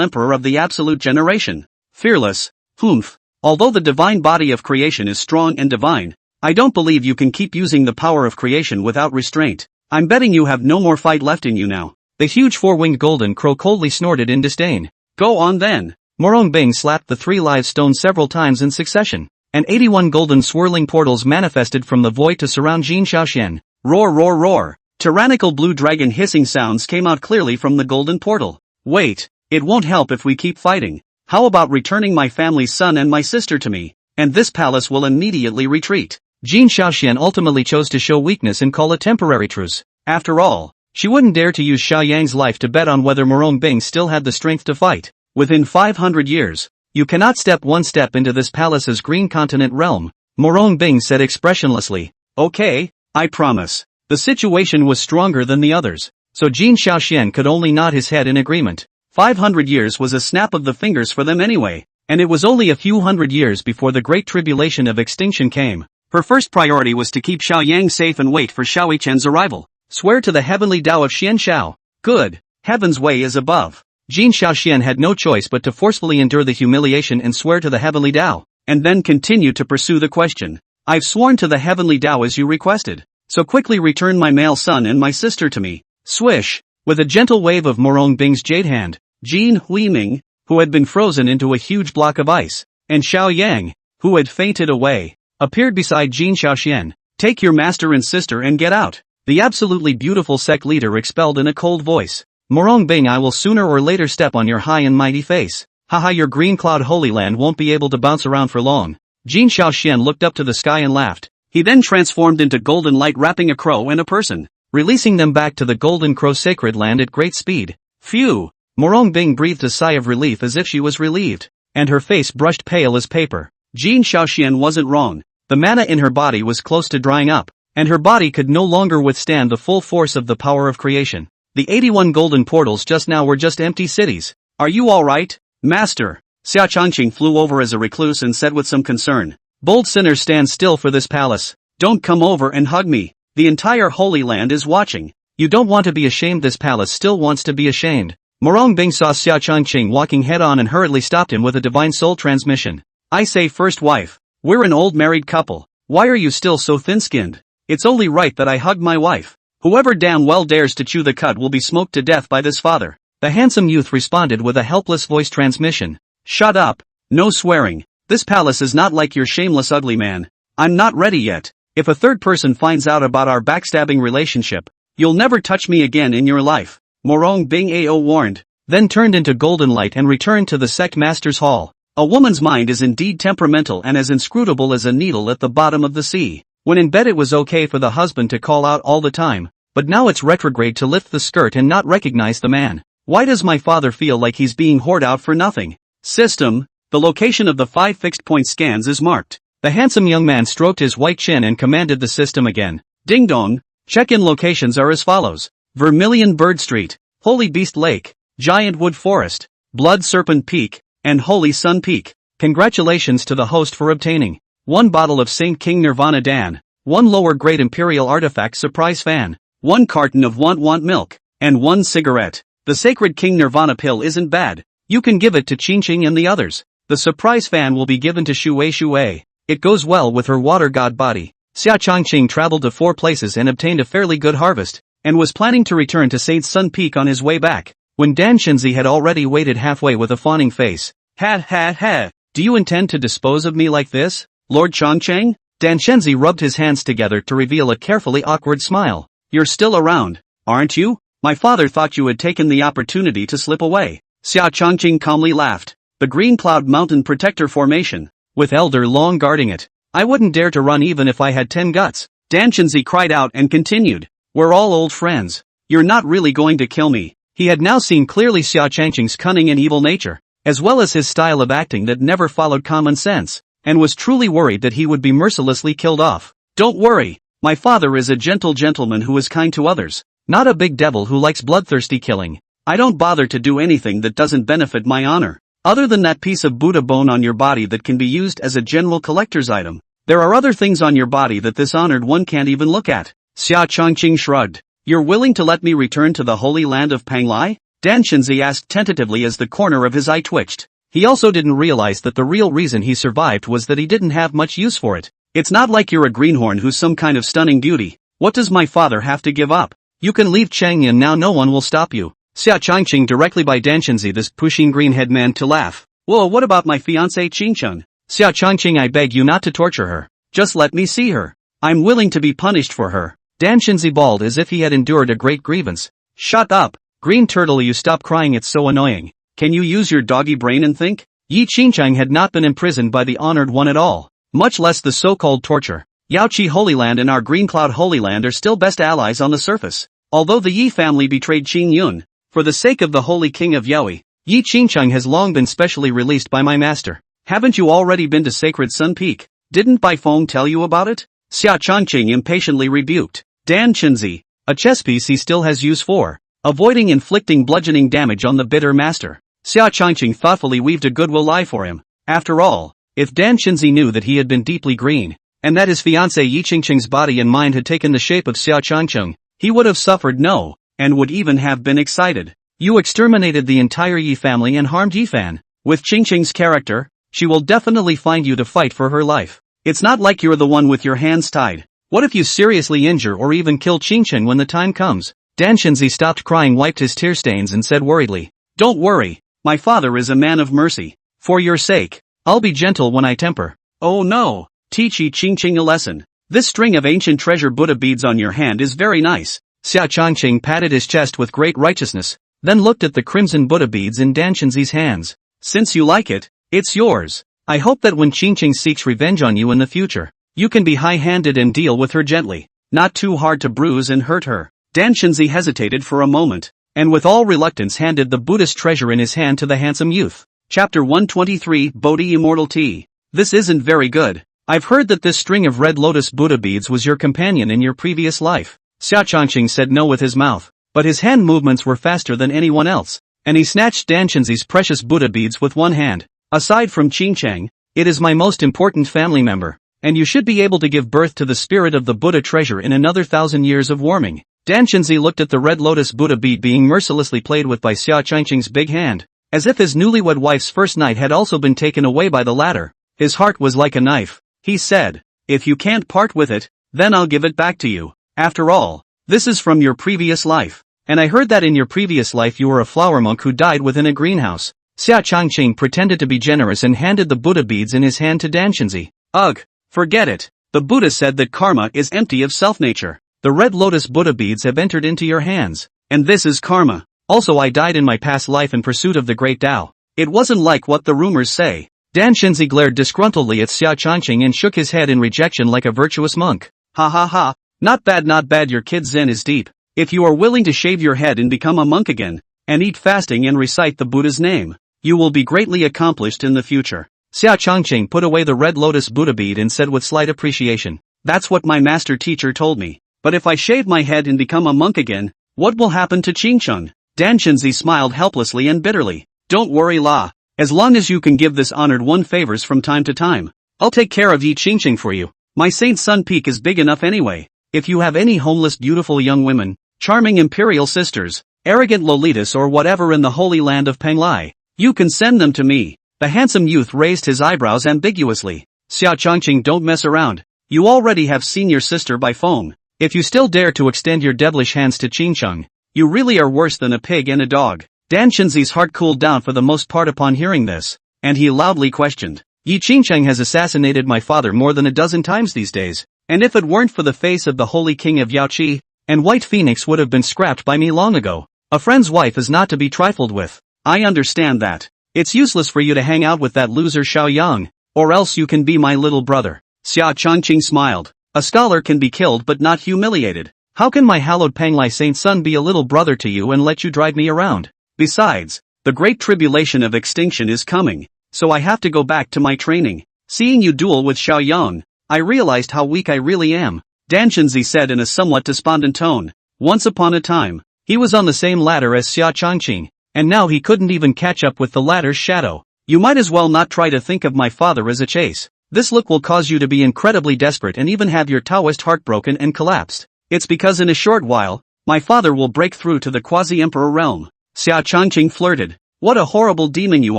emperor of the absolute generation. Fearless. Humph. Although the divine body of creation is strong and divine, I don't believe you can keep using the power of creation without restraint. I'm betting you have no more fight left in you now. The huge 4-winged golden crow coldly snorted in disdain. Go on then. Murong Bing slapped the 3 live stones several times in succession, and 81 golden swirling portals manifested from the void to surround Jin Xiaoxian. Roar roar roar. Tyrannical blue dragon hissing sounds came out clearly from the golden portal. Wait, it won't help if we keep fighting. How about returning my family's son and my sister to me, and this palace will immediately retreat. Jin Xiaoxian ultimately chose to show weakness and call a temporary truce. After all, she wouldn't dare to use Xiaoyang's life to bet on whether Murong Bing still had the strength to fight. Within 500 years, you cannot step one step into this palace's green continent realm, Murong Bing said expressionlessly. Okay, I promise. The situation was stronger than the others, so Jin Xiaoxian could only nod his head in agreement. 500 years was a snap of the fingers for them anyway, and it was only a few hundred years before the great tribulation of extinction came. Her first priority was to keep Xiaoyang safe and wait for Xiao Chen's arrival. Swear to the heavenly Tao of Xian Xiao. Good. Heaven's way is above. Jin Xiaoxian had no choice but to forcefully endure the humiliation and swear to the heavenly Tao, and then continue to pursue the question. I've sworn to the heavenly Tao as you requested, so quickly return my male son and my sister to me. Swish! With a gentle wave of Murong Bing's jade hand, Jin Huiming, who had been frozen into a huge block of ice, and Xiaoyang, who had fainted away, appeared beside Jin Xiaoxian. Take your master and sister and get out. The absolutely beautiful sect leader expelled in a cold voice. Murong Bing, I will sooner or later step on your high and mighty face. Haha, your green cloud holy land won't be able to bounce around for long. Jin Xiaoxian looked up to the sky and laughed. He then transformed into golden light, wrapping a crow and a person, releasing them back to the golden crow sacred land at great speed. Phew! Murong Bing breathed a sigh of relief as if she was relieved, and her face brushed pale as paper. Jin Shaoxian wasn't wrong. The mana in her body was close to drying up, and her body could no longer withstand the full force of the power of creation. The 81 golden portals just now were just empty cities. Are you alright, Master? Xia Changqing flew over as a recluse and said with some concern. Bold sinner, stand still for this palace. Don't come over and hug me. The entire Holy Land is watching. You don't want to be ashamed. This palace still wants to be ashamed. Murong Bing saw Xia Changqing walking head on and hurriedly stopped him with a divine soul transmission. I say, first wife. We're an old married couple. Why are you still so thin-skinned? It's only right that I hug my wife. Whoever damn well dares to chew the cud will be smoked to death by this father. The handsome youth responded with a helpless voice transmission. Shut up. No swearing. This palace is not like your shameless ugly man. I'm not ready yet. If a third person finds out about our backstabbing relationship, you'll never touch me again in your life. Murong Bing Ao warned, then turned into golden light and returned to the sect master's hall. A woman's mind is indeed temperamental and as inscrutable as a needle at the bottom of the sea. When in bed it was okay for the husband to call out all the time, but now it's retrograde to lift the skirt and not recognize the man. Why does my father feel like he's being whored out for nothing? System, the location of the 5 fixed point scans is marked. The handsome young man stroked his white chin and commanded the system again. Ding dong, check-in locations are as follows. Vermilion Bird Street, Holy Beast Lake, Giant Wood Forest, Blood Serpent Peak, and Holy Sun Peak. Congratulations to the host for obtaining 1 bottle of Saint King Nirvana Dan, 1 lower grade Imperial Artifact Surprise Fan, 1 carton of Want Milk, and 1 cigarette. The Sacred King Nirvana pill isn't bad. You can give it to Qingqing and the others. The surprise fan will be given to Shui. It goes well with her water god body. Xia Changqing traveled to 4 places and obtained a fairly good harvest, and was planning to return to Saint Sun Peak on his way back, when Dan Shenzi had already waited halfway with a fawning face. Ha, do you intend to dispose of me like this, Lord Changcheng? Dan Shenzi rubbed his hands together to reveal a carefully awkward smile. You're still around, aren't you? My father thought you had taken the opportunity to slip away. Xia Changqing calmly laughed. The Green Cloud Mountain Protector Formation, with Elder Long guarding it. I wouldn't dare to run even if I had 10 guts. Dan Shenzi cried out and continued. We're all old friends. You're not really going to kill me. He had now seen clearly Xia Changqing's cunning and evil nature, as well as his style of acting that never followed common sense, and was truly worried that he would be mercilessly killed off. Don't worry. My father is a gentle gentleman who is kind to others, not a big devil who likes bloodthirsty killing. I don't bother to do anything that doesn't benefit my honor. Other than that piece of Buddha bone on your body that can be used as a general collector's item, there are other things on your body that this honored one can't even look at. Xia Changqing shrugged. You're willing to let me return to the holy land of Panglai? Dan Shenzi asked tentatively as the corner of his eye twitched. He also didn't realize that the real reason he survived was that he didn't have much use for it. It's not like you're a greenhorn who's some kind of stunning beauty. What does my father have to give up? You can leave Changyan now, no one will stop you. Xia Changqing directly by Dan Shenzi, this pushing green-head man, to laugh. Whoa, what about my fiancée Qingchun? Xia Changqing, I beg you not to torture her. Just let me see her. I'm willing to be punished for her. Dan Shenzi bawled as if he had endured a great grievance. Shut up, Green Turtle, you stop crying, it's so annoying. Can you use your doggy brain and think? Yi Qingchang had not been imprisoned by the honored one at all, much less the so-called torture. Yaoqi Holy Land and our Green Cloud Holy Land are still best allies on the surface. Although the Yi family betrayed Qing Yun, for the sake of the Holy King of Yaoi, Yi Qingchang has long been specially released by my master. Haven't you already been to Sacred Sun Peak? Didn't Bai Feng tell you about it? Xia Changqing impatiently rebuked. Dan Shenzi, a chess piece he still has use for, avoiding inflicting bludgeoning damage on the bitter master. Xia Changqing thoughtfully weaved a goodwill lie for him. After all, if Dan Shenzi knew that he had been deeply green, and that his fiancée Yi Qingqing's body and mind had taken the shape of Xia Changqing, he would have suffered no, and would even have been excited. You exterminated the entire Yi family and harmed Yi Fan. With Qingqing's character, she will definitely find you to fight for her life. It's not like you're the one with your hands tied. What if you seriously injure or even kill Qingqing when the time comes? Dan Shenzi stopped crying, wiped his tear stains and said worriedly. Don't worry, my father is a man of mercy. For your sake, I'll be gentle when I temper. Oh no, teach Yi Qingqing a lesson. This string of ancient treasure Buddha beads on your hand is very nice. Xia Changqing patted his chest with great righteousness, then looked at the crimson Buddha beads in Dan Shenzi's hands. Since you like it, it's yours. I hope that when Qingqing seeks revenge on you in the future, you can be high-handed and deal with her gently, not too hard to bruise and hurt her. Dan Shenzi hesitated for a moment, and with all reluctance handed the Buddhist treasure in his hand to the handsome youth. Chapter 123 Bodhi Immortality. This isn't very good. I've heard that this string of red lotus Buddha beads was your companion in your previous life. Xia Changqing said no with his mouth, but his hand movements were faster than anyone else, and he snatched Dan Chenzi's precious Buddha beads with one hand. Aside from Qingcheng, it is my most important family member, and you should be able to give birth to the spirit of the Buddha treasure in another 1,000 years of warming. Dan Chenzi looked at the red lotus Buddha bead being mercilessly played with by Xia Changqing's big hand, as if his newlywed wife's first night had also been taken away by the latter. His heart was like a knife. He said, "If you can't part with it, then I'll give it back to you. After all, this is from your previous life, and I heard that in your previous life you were a flower monk who died within a greenhouse." Xia Changqing pretended to be generous and handed the Buddha beads in his hand to Dan Chenzi. "Ugh, forget it. The Buddha said that karma is empty of self-nature. The red lotus Buddha beads have entered into your hands, and this is karma. Also I died in my past life in pursuit of the great Tao. It wasn't like what the rumors say." Dan Chenzi glared disgruntledly at Xia Changqing and shook his head in rejection like a virtuous monk. "Ha ha ha, not bad, your kid Zen is deep. If you are willing to shave your head and become a monk again, and eat fasting and recite the Buddha's name, you will be greatly accomplished in the future." Xia Changqing put away the red lotus Buddha bead and said with slight appreciation, "That's what my master teacher told me. But if I shave my head and become a monk again, what will happen to Qingcheng?" Dan Chenzi smiled helplessly and bitterly. "Don't worry, La. As long as you can give this honored one favors from time to time, I'll take care of Yi Qingcheng for you. My Saint Sun Peak is big enough anyway. If you have any homeless beautiful young women, charming imperial sisters, arrogant Lolitas or whatever in the holy land of Penglai, you can send them to me." The handsome youth raised his eyebrows ambiguously. "Xia Changqing, don't mess around. You already have seen your sister by phone. If you still dare to extend your devilish hands to Qingcheng, you really are worse than a pig and a dog." Dan Chenzi's heart cooled down for the most part upon hearing this, and he loudly questioned, "Yi Qingcheng has assassinated my father more than a dozen times these days, and if it weren't for the face of the holy king of Yaoqi, and White Phoenix would have been scrapped by me long ago. A friend's wife is not to be trifled with. I understand that. It's useless for you to hang out with that loser Xiao Yang, or else you can be my little brother." Xia Changqing smiled. "A scholar can be killed but not humiliated. How can my hallowed Penglai Saint Son be a little brother to you and let you drive me around? Besides, the great tribulation of extinction is coming, so I have to go back to my training. Seeing you duel with Xiao Yang, I realized how weak I really am," Dan Chenzi said in a somewhat despondent tone. Once upon a time, he was on the same ladder as Xia Changqing, and now he couldn't even catch up with the latter's shadow. "You might as well not try to think of my father as a chase. This look will cause you to be incredibly desperate and even have your Taoist heart broken and collapsed. It's because in a short while, my father will break through to the quasi-emperor realm." Xia Changqing flirted. "What a horrible demon you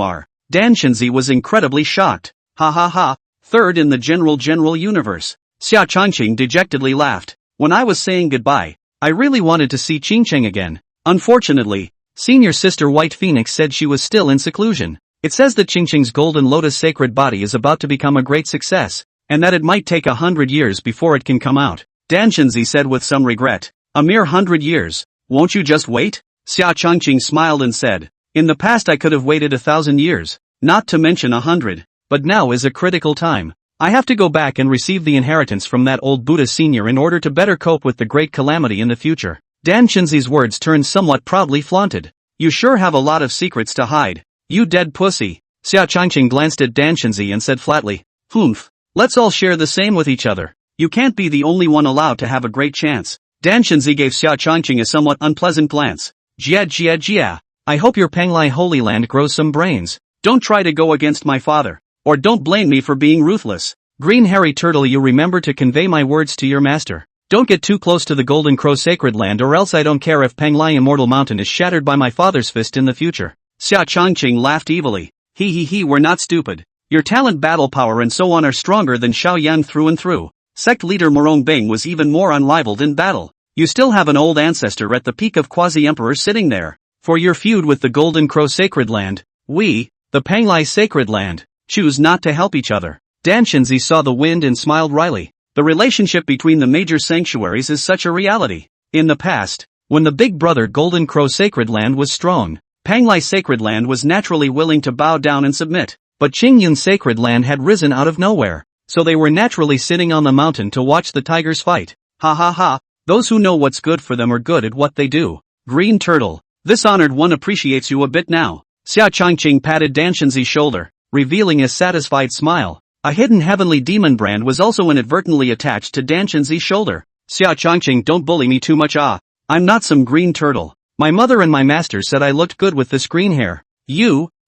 are." Dan Chenzi was incredibly shocked. "Ha ha ha, third in the general universe." Xia Changqing dejectedly laughed. "When I was saying goodbye, I really wanted to see Qingcheng again. Unfortunately, senior sister White Phoenix said she was still in seclusion. It says that Qingcheng's golden lotus sacred body is about to become a great success, and that it might take 100 years before it can come out." Dan Chenzi said with some regret. "A mere 100 years, won't you just wait?" Xia Changqing smiled and said, "In the past I could have waited 1,000 years, not to mention 100, but now is a critical time. I have to go back and receive the inheritance from that old Buddha senior in order to better cope with the great calamity in the future." Dan Chenzi's words turned somewhat proudly flaunted. "You sure have a lot of secrets to hide, you dead pussy." Xia Changqing glanced at Dan Chenzi and said flatly, "Humph, let's all share the same with each other. You can't be the only one allowed to have a great chance." Dan Chenzi gave Xia Changqing a somewhat unpleasant glance. Jia, I hope your Penglai Holy Land grows some brains. Don't try to go against my father, or don't blame me for being ruthless. Green hairy turtle, you remember to convey my words to your master. Don't get too close to the Golden Crow Sacred Land, or else I don't care if Penglai Immortal Mountain is shattered by my father's fist in the future." Xia Changqing laughed evilly. He, we're not stupid. Your talent, battle power and so on are stronger than Xiao Yang through and through. Sect leader Murong Bing was even more unrivaled in battle. You still have an old ancestor at the peak of quasi-emperor sitting there. For your feud with the Golden Crow Sacred Land, we, the Penglai Sacred Land, choose not to help each other. Dan Chenzi saw the wind and smiled wryly. The relationship between the major sanctuaries is such a reality. In the past, when the big brother Golden Crow Sacred Land was strong, Penglai Sacred Land was naturally willing to bow down and submit. But Qingyun Sacred Land had risen out of nowhere, so they were naturally sitting on the mountain to watch the tigers fight. Ha ha ha. Those who know what's good for them are good at what they do. Green turtle. This honored one appreciates you a bit now. Xia Changqing patted Danshanzi's shoulder, revealing a satisfied smile. A hidden heavenly demon brand was also inadvertently attached to Danshanzi's shoulder. Xia Changqing, don't bully me too much. I'm not some green turtle. My mother and my master said I looked good with this green hair.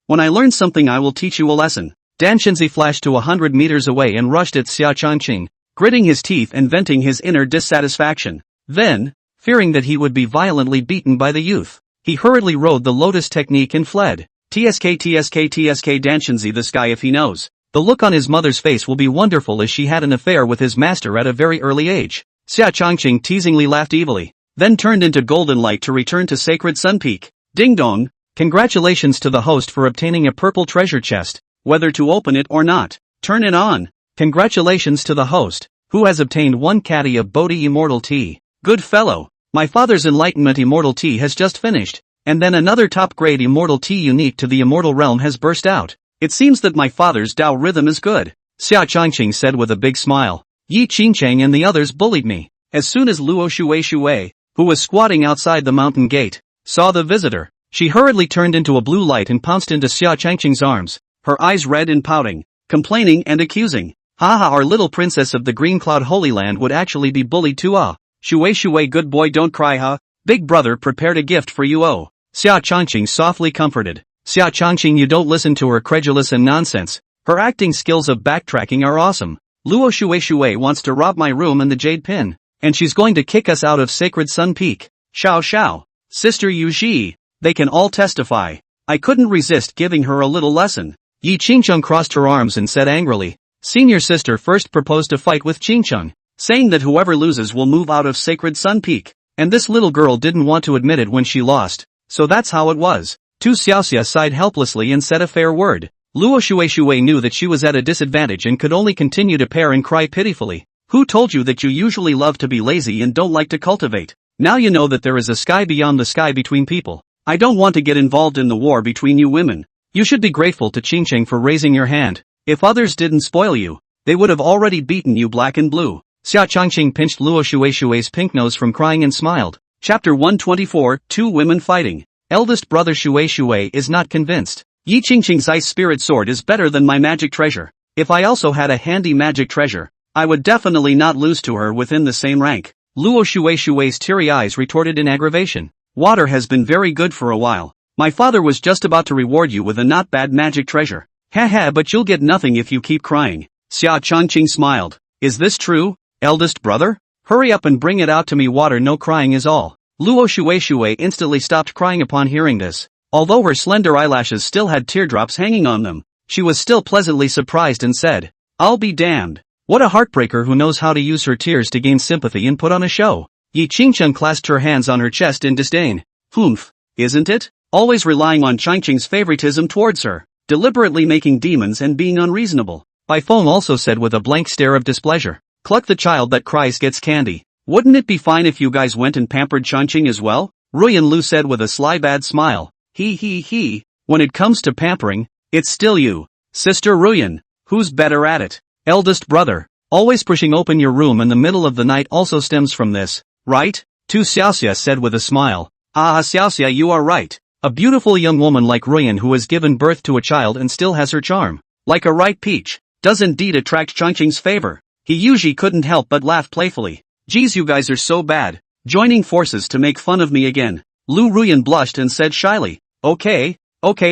When I learn something I will teach you a lesson. Danshanzi flashed to 100 meters away and rushed at Xia Changqing, gritting his teeth and venting his inner dissatisfaction. Then, fearing that he would be violently beaten by the youth, he hurriedly rode the lotus technique and fled. TSK Danshanzi, this guy, if he knows. The look on his mother's face will be wonderful, as she had an affair with his master at a very early age. Xia Changqing teasingly laughed evilly, then turned into golden light to return to Sacred Sun Peak. Ding dong! Congratulations to the host for obtaining a purple treasure chest. Whether to open it or not, turn it on. Congratulations to the host, who has obtained 1 caddy of Bodhi Immortal Tea. Good fellow, my father's Enlightenment Immortal Tea has just finished, and then another top-grade Immortal Tea unique to the Immortal Realm has burst out. It seems that my father's Tao rhythm is good, Xia Changqing said with a big smile. Yi Qingcheng and the others bullied me. As soon as Luo Shui, who was squatting outside the mountain gate, saw the visitor, she hurriedly turned into a blue light and pounced into Xia Changqing's arms, her eyes red and pouting, complaining and accusing. Haha, our little princess of the Green Cloud Holy Land would actually be bullied too. Shui, good boy, don't cry. Big brother prepared a gift for you. Xia Changqing softly comforted. Xia Changqing, you don't listen to her, credulous and nonsense. Her acting skills of backtracking are awesome. Luo Shui wants to rob my room and the jade pin, and she's going to kick us out of Sacred Sun Peak. Xiao. Sister Yuji. They can all testify. I couldn't resist giving her a little lesson. Yi Qingcheng crossed her arms and said angrily. Senior sister first proposed to fight with Qingcheng, saying that whoever loses will move out of Sacred Sun Peak, and this little girl didn't want to admit it when she lost, so that's how it was. Tu Xiaoxia sighed helplessly and said a fair word. Luo Shui knew that she was at a disadvantage and could only continue to pare and cry pitifully. Who told you that you usually love to be lazy and don't like to cultivate? Now you know that there is a sky beyond the sky between people. I don't want to get involved in the war between you women. You should be grateful to Qingcheng for raising your hand. If others didn't spoil you, they would have already beaten you black and blue. Xia Changqing pinched Luo Shui's pink nose from crying and smiled. Chapter 124, 2 Women Fighting. Eldest brother Shui is not convinced. Yi Qingqing's ice spirit sword is better than my magic treasure. If I also had a handy magic treasure, I would definitely not lose to her within the same rank. Luo Shui's teary eyes retorted in aggravation. Water has been very good for a while. My father was just about to reward you with a not bad magic treasure. Haha, but you'll get nothing if you keep crying. Xia Changqing smiled. Is this true, eldest brother? Hurry up and bring it out to me. Water, no crying is all. Luo Shui instantly stopped crying upon hearing this. Although her slender eyelashes still had teardrops hanging on them, she was still pleasantly surprised and said, I'll be damned. What a heartbreaker who knows how to use her tears to gain sympathy and put on a show. Yi Qingcheng clasped her hands on her chest in disdain. Humph, isn't it? Always relying on Changqing's favoritism towards her, deliberately making demons and being unreasonable. Bai Feng also said with a blank stare of displeasure. Cluck, the child that cries gets candy. Wouldn't it be fine if you guys went and pampered Changqing as well? Ruyan Lu said with a sly bad smile. He. When it comes to pampering, it's still you, Sister Ruyan. Who's better at it? Eldest brother. Always pushing open your room in the middle of the night also stems from this, right? Tu Xiaoxia said with a smile. Xiaoxia, you are right. A beautiful young woman like Ruyan who has given birth to a child and still has her charm, like a ripe peach, does indeed attract Changqing's favor. He usually couldn't help but laugh playfully. Geez, you guys are so bad, joining forces to make fun of me again. Lu Ruyan blushed and said shyly, Okay,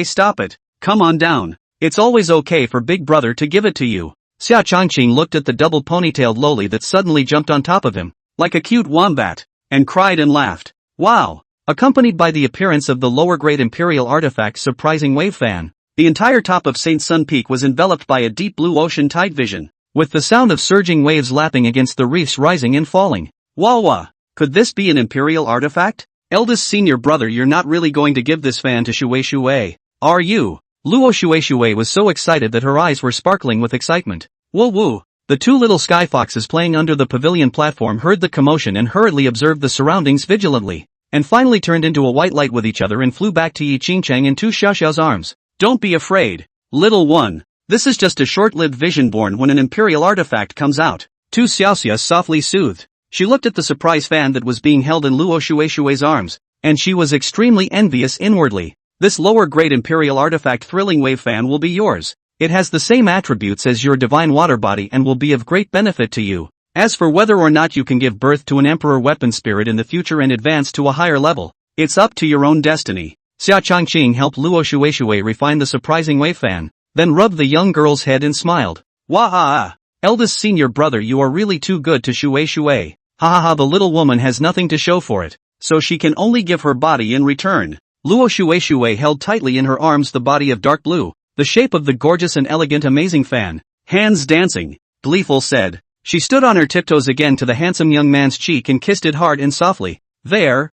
stop it, come on down. It's always okay for big brother to give it to you. Xia Changqing looked at the double ponytailed loli that suddenly jumped on top of him, like a cute wombat, and cried and laughed. Wow! Accompanied by the appearance of the lower-grade Imperial artifact Surprising Wave Fan, the entire top of St. Sun Peak was enveloped by a deep blue ocean tide vision, with the sound of surging waves lapping against the reefs rising and falling. Wah! Could this be an Imperial artifact? Eldest senior brother, you're not really going to give this fan to Shui, are you? Luo Shui was so excited that her eyes were sparkling with excitement. Woo! The 2 little sky foxes playing under the pavilion platform heard the commotion and hurriedly observed the surroundings vigilantly, and finally turned into a white light with each other and flew back to Yi Qingcheng in Tu Xiaoxiao's arms. Don't be afraid, little one. This is just a short-lived vision born when an Imperial artifact comes out. Tu Xiaoxia softly soothed. She looked at the surprise fan that was being held in Luo Shui's arms, and she was extremely envious inwardly. This lower grade Imperial Artifact Thrilling Wave Fan will be yours. It has the same attributes as your divine water body and will be of great benefit to you. As for whether or not you can give birth to an Emperor Weapon Spirit in the future and advance to a higher level, it's up to your own destiny. Xia Changqing helped Luo Shueishui refine the surprising wave fan, then rubbed the young girl's head and smiled. Wah-ha-ha! Eldest senior brother, you are really too good to Shueishui. Ha-ha-ha, the little woman has nothing to show for it, so she can only give her body in return. Luo Shueishui held tightly in her arms the body of dark blue, the shape of the gorgeous and elegant amazing fan. Hands dancing, gleeful said. She stood on her tiptoes again to the handsome young man's cheek and kissed it hard and softly. There,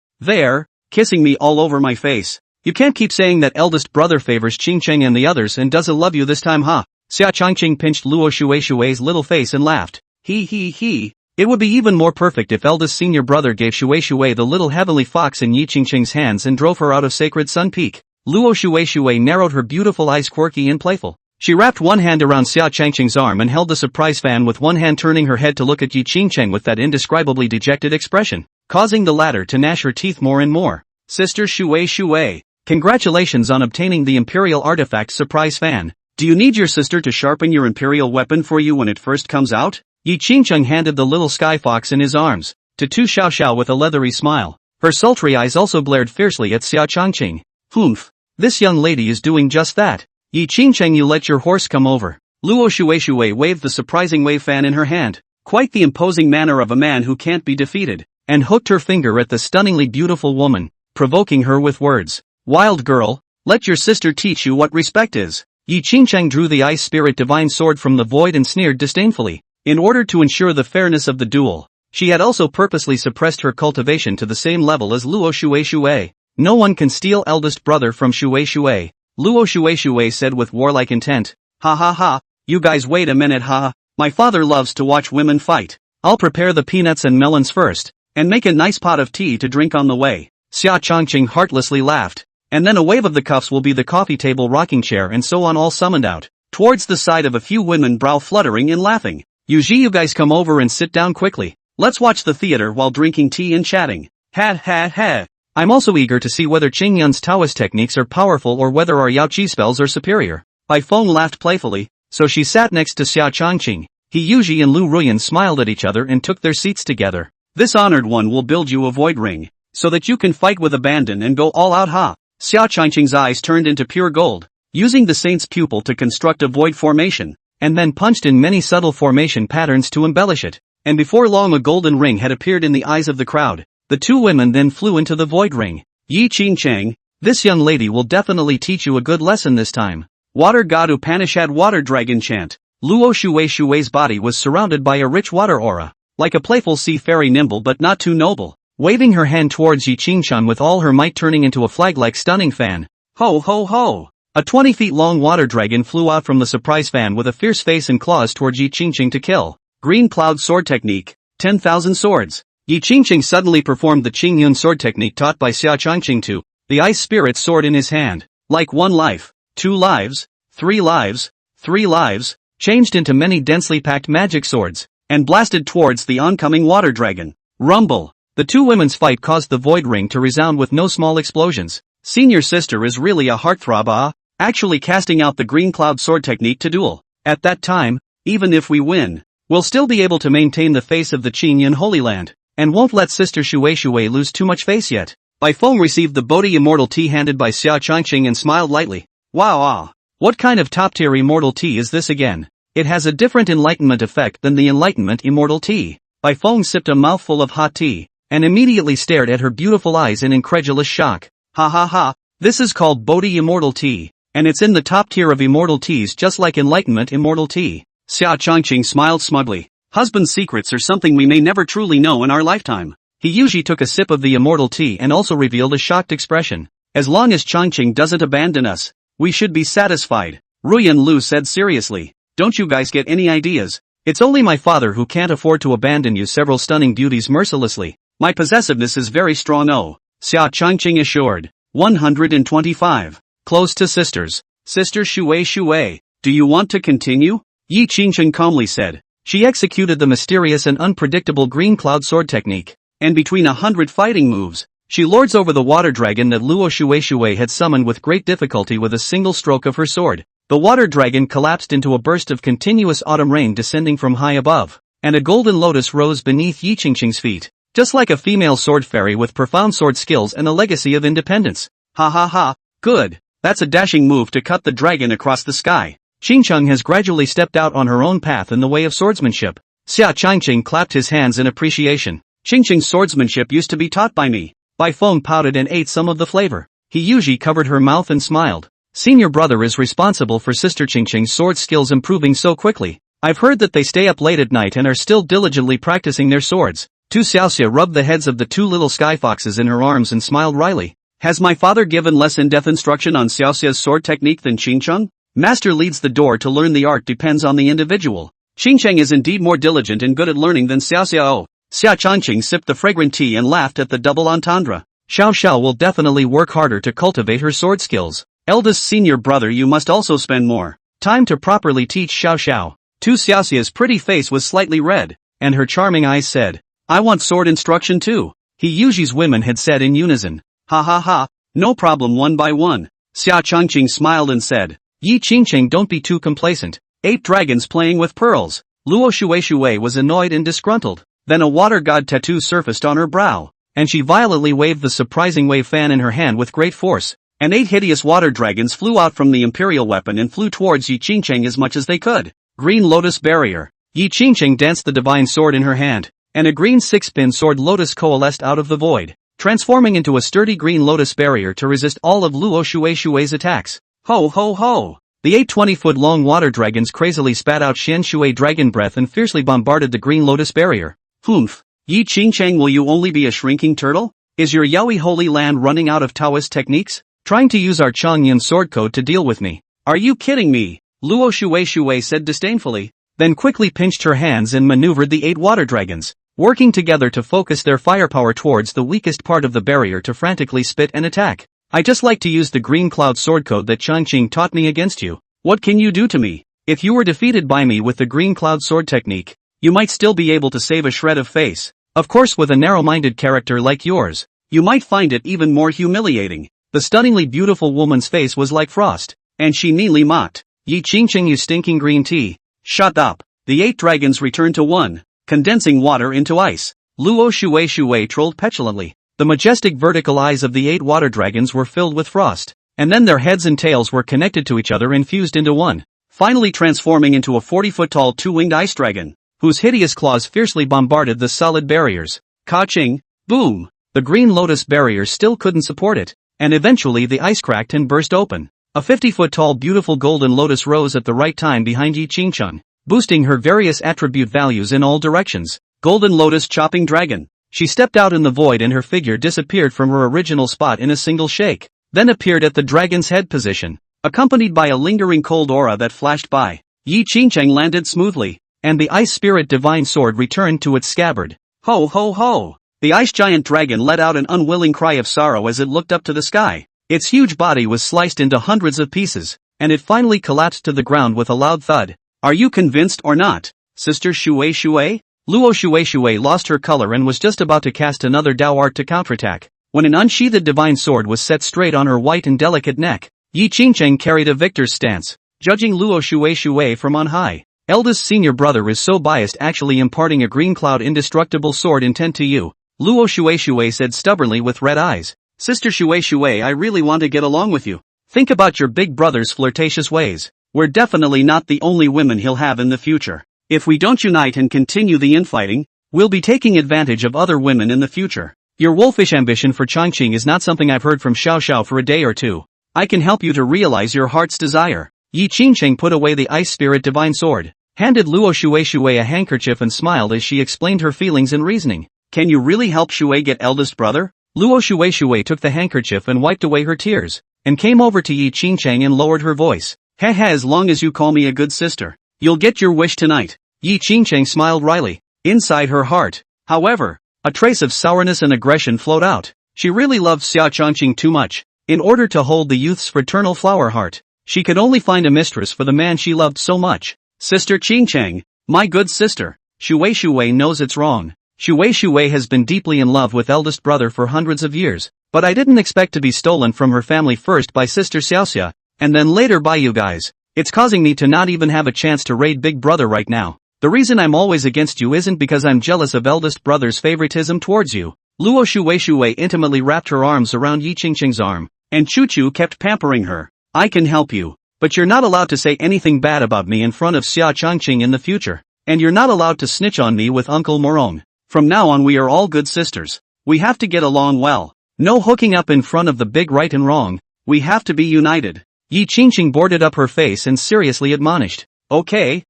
kissing me all over my face. You can't keep saying that eldest brother favors Qingcheng and the others and doesn't love you this time, huh? Xia Changqing pinched Luo Shueishui's little face and laughed. He. It would be even more perfect if eldest senior brother gave Shueishui the little heavenly fox in Yi Qingcheng's hands and drove her out of Sacred Sun Peak. Luo Shueishui narrowed her beautiful eyes, quirky and playful. She wrapped one hand around Xia Changqing's arm and held the surprise fan with one hand, turning her head to look at Yi Qingcheng with that indescribably dejected expression, causing the latter to gnash her teeth more and more. Sister Shueishui, congratulations on obtaining the Imperial Artifact Surprise Fan. Do you need your sister to sharpen your Imperial weapon for you when it first comes out? Yi Qingcheng handed the little sky fox in his arms to Tu Xiaoxiao with a leathery smile. Her sultry eyes also glared fiercely at Xia Changqing. Humph. This young lady is doing just that. Yi Qingcheng, you let your horse come over. Luo Shueishui waved the surprising wave fan in her hand, quite the imposing manner of a man who can't be defeated, and hooked her finger at the stunningly beautiful woman, provoking her with words. Wild girl, let your sister teach you what respect is. Yi Qingcheng drew the ice spirit divine sword from the void and sneered disdainfully. In order to ensure the fairness of the duel, she had also purposely suppressed her cultivation to the same level as Luo Shueishui. No one can steal eldest brother from Shueishui, Luo Shueishui said with warlike intent. Ha ha ha, you guys wait a minute, ha. My father loves to watch women fight. I'll prepare the peanuts and melons first, and make a nice pot of tea to drink on the way. Xia Changqing heartlessly laughed. And then a wave of the cuffs will be the coffee table rocking chair and so on, all summoned out, towards the side of a few women, brow fluttering and laughing. Yuji, you guys come over and sit down quickly. Let's watch the theater while drinking tea and chatting. Ha. I'm also eager to see whether Qingyun's Taoist techniques are powerful or whether our Yaoqi spells are superior. Bai Feng laughed playfully, so she sat next to Xia Changqing. He Yuji and Lu Ruyan smiled at each other and took their seats together. This honored one will build you a void ring, so that you can fight with abandon and go all out, ha. Xia Changqing's eyes turned into pure gold, using the saint's pupil to construct a void formation, and then punched in many subtle formation patterns to embellish it. And before long a golden ring had appeared in the eyes of the crowd. The two women then flew into the void ring. Yi Qingcheng, this young lady will definitely teach you a good lesson this time. Water God Upanishad Water Dragon Chant. Luo Shueishui's body was surrounded by a rich water aura, like a playful sea fairy, nimble but not too noble, waving her hand towards Yi Qingcheng with all her might, turning into a flag-like stunning fan. Ho ho ho! A 20 feet long water dragon flew out from the surprise fan with a fierce face and claws towards Yi Qingcheng to kill. Green Cloud Sword Technique, 10,000 swords. Yi Qingcheng suddenly performed the Qingyun sword technique taught by Xia Changqing to the ice spirit sword in his hand, like 1 life, 2 lives, 3 lives, 3 lives, changed into many densely packed magic swords, and blasted towards the oncoming water dragon. Rumble! The two women's fight caused the void ring to resound with no small explosions. Senior sister is really a heartthrob, ah, actually casting out the green cloud sword technique to duel. At that time, even if we win, we'll still be able to maintain the face of the Qingyun Holy Land. And won't let Sister Shueishui lose too much face yet. Bai Feng received the Bodhi Immortal Tea handed by Xia Changqing and smiled lightly. Wow, what kind of top-tier Immortal Tea is this again? It has a different enlightenment effect than the Enlightenment Immortal Tea. Bai Feng sipped a mouthful of hot tea, and immediately stared at her beautiful eyes in incredulous shock. Ha, this is called Bodhi Immortal Tea, and it's in the top tier of Immortal Teas, just like Enlightenment Immortal Tea. Xia Changqing smiled smugly. Husband's secrets are something we may never truly know in our lifetime. He usually took a sip of the immortal tea and also revealed a shocked expression. As long as Changqing doesn't abandon us, we should be satisfied. Ruyan Lu said seriously. Don't you guys get any ideas? It's only my father who can't afford to abandon you several stunning beauties mercilessly. My possessiveness is very strong, oh. Xia Changqing assured. 125. Close to sisters. Sister Shueishui, do you want to continue? Yi Qingcheng calmly said. She executed the mysterious and unpredictable green cloud sword technique, and between 100 fighting moves, She lords over the water dragon that Luo Shui had summoned with great difficulty with a single stroke of her sword. The water dragon collapsed into a burst of continuous autumn rain descending from high above, and a golden lotus rose beneath Yi Qingqing's feet, just like a female sword fairy with profound sword skills and a legacy of independence. Ha ha ha, good, that's a dashing move to cut the dragon across the sky. Qingqing has gradually stepped out on her own path in the way of swordsmanship. Xia Qingqing clapped his hands in appreciation. Qingqing's swordsmanship used to be taught by me. Bai Feng pouted and ate some of the flavor. He Yuji covered her mouth and smiled. Senior brother is responsible for sister Qingqing's sword skills improving so quickly. I've heard that they stay up late at night and are still diligently practicing their swords. Tu Xiaoxia rubbed the heads of the two little sky foxes in her arms and smiled wryly. Has my father given less in-depth instruction on Xiaoxia's sword technique than Qingqing? Master leads the door to learn. The art depends on the individual. Qingqing is indeed more diligent and good at learning than Xiaoxia. Oh. Xia Qingqing sipped the fragrant tea and laughed at the double entendre. Xiao Xiao will definitely work harder to cultivate her sword skills. Eldest senior brother, you must also spend more time to properly teach Xiao Xiao. Tu Xiaoxia's pretty face was slightly red, and her charming eyes said, I want sword instruction too. He Yuji's women had said in unison. Ha ha ha, no problem. One by one. Xia Qingqing smiled and said, Yi Qingqing, don't be too complacent. 8 dragons playing with pearls. Luo Shui was annoyed and disgruntled. Then a water god tattoo surfaced on her brow, and she violently waved the surprising wave fan in her hand with great force, and 8 hideous water dragons flew out from the imperial weapon and flew towards Yi Qingqing as much as they could. Green Lotus Barrier. Yi Qingqing danced the divine sword in her hand, and a green 6-pin sword lotus coalesced out of the void, transforming into a sturdy green lotus barrier to resist all of Luo Shui's attacks. Ho ho ho! The 8 20-foot-long water dragons crazily spat out Xian Shui dragon breath and fiercely bombarded the green lotus barrier. Humph. Yi Qingqing, will you only be a shrinking turtle? Is your Yaoi holy land running out of Taoist techniques? Trying to use our Changyan sword code to deal with me? Are you kidding me? Luo Shui said disdainfully, then quickly pinched her hands and maneuvered the 8 water dragons, working together to focus their firepower towards the weakest part of the barrier to frantically spit and attack. I just like to use the green cloud sword code that Qingqing taught me against you. What can you do to me? If you were defeated by me with the green cloud sword technique, you might still be able to save a shred of face. Of course, with a narrow-minded character like yours, you might find it even more humiliating. The stunningly beautiful woman's face was like frost, and she meanly mocked. Yi Qingqing, you stinking green tea. Shut up. The 8 dragons returned to 1, condensing water into ice. Luo Shui trolled petulantly. The majestic vertical eyes of the 8 water dragons were filled with frost, and then their heads and tails were connected to each other and fused into one, finally transforming into a 40-foot-tall 2-winged ice dragon, whose hideous claws fiercely bombarded the solid barriers. Ka-ching! Boom! The green lotus barrier still couldn't support it, and eventually the ice cracked and burst open. A 50-foot-tall beautiful golden lotus rose at the right time behind Yi Qingqing, boosting her various attribute values in all directions. Golden Lotus Chopping Dragon. She stepped out in the void and her figure disappeared from her original spot in a single shake, then appeared at the dragon's head position, accompanied by a lingering cold aura that flashed by. Yi Qingqing landed smoothly, and the ice spirit divine sword returned to its scabbard. Ho ho ho! The ice giant dragon let out an unwilling cry of sorrow as it looked up to the sky. Its huge body was sliced into hundreds of pieces, and it finally collapsed to the ground with a loud thud. Are you convinced or not, Sister Shui? Luo Shui lost her color and was just about to cast another Dao art to counterattack, when an unsheathed divine sword was set straight on her white and delicate neck. Yi Qingqing carried a victor's stance, judging Luo Shui from on high. Eldest senior brother is so biased, actually imparting a green cloud indestructible sword intent to you, Luo Shui said stubbornly with red eyes. Sister Shui, I really want to get along with you. Think about your big brother's flirtatious ways. We're definitely not the only women he'll have in the future. If we don't unite and continue the infighting, we'll be taking advantage of other women in the future. Your wolfish ambition for Qingqing is not something I've heard from Xiao for a day or two. I can help you to realize your heart's desire. Yi Qingqing put away the ice spirit divine sword, handed Luo Shui a handkerchief and smiled as she explained her feelings and reasoning. Can you really help Shui get eldest brother? Luo Shui took the handkerchief and wiped away her tears, and came over to Yi Qingqing and lowered her voice. Heh, as long as you call me a good sister, you'll get your wish tonight. Yi Qingqing smiled wryly. Inside her heart, however, a trace of sourness and aggression flowed out. She really loved Xia Qingqing too much. In order to hold the youth's fraternal flower heart, she could only find a mistress for the man she loved so much. Sister Qingqing, my good sister, Shui knows it's wrong, Shui has been deeply in love with eldest brother for hundreds of years, but I didn't expect to be stolen from her family first by sister Xiaoxia, and then later by you guys. It's causing me to not even have a chance to raid big brother right now. The reason I'm always against you isn't because I'm jealous of eldest brother's favoritism towards you. Luo Shui intimately wrapped her arms around Yi Qingqing's arm, and Chu Chu kept pampering her. I can help you, but you're not allowed to say anything bad about me in front of Xia Changqing in the future, and you're not allowed to snitch on me with Uncle Murong. From now on we are all good sisters. We have to get along well. No hooking up in front of the big right and wrong. We have to be united. Yi Qingqing boarded up her face and seriously admonished. Okay.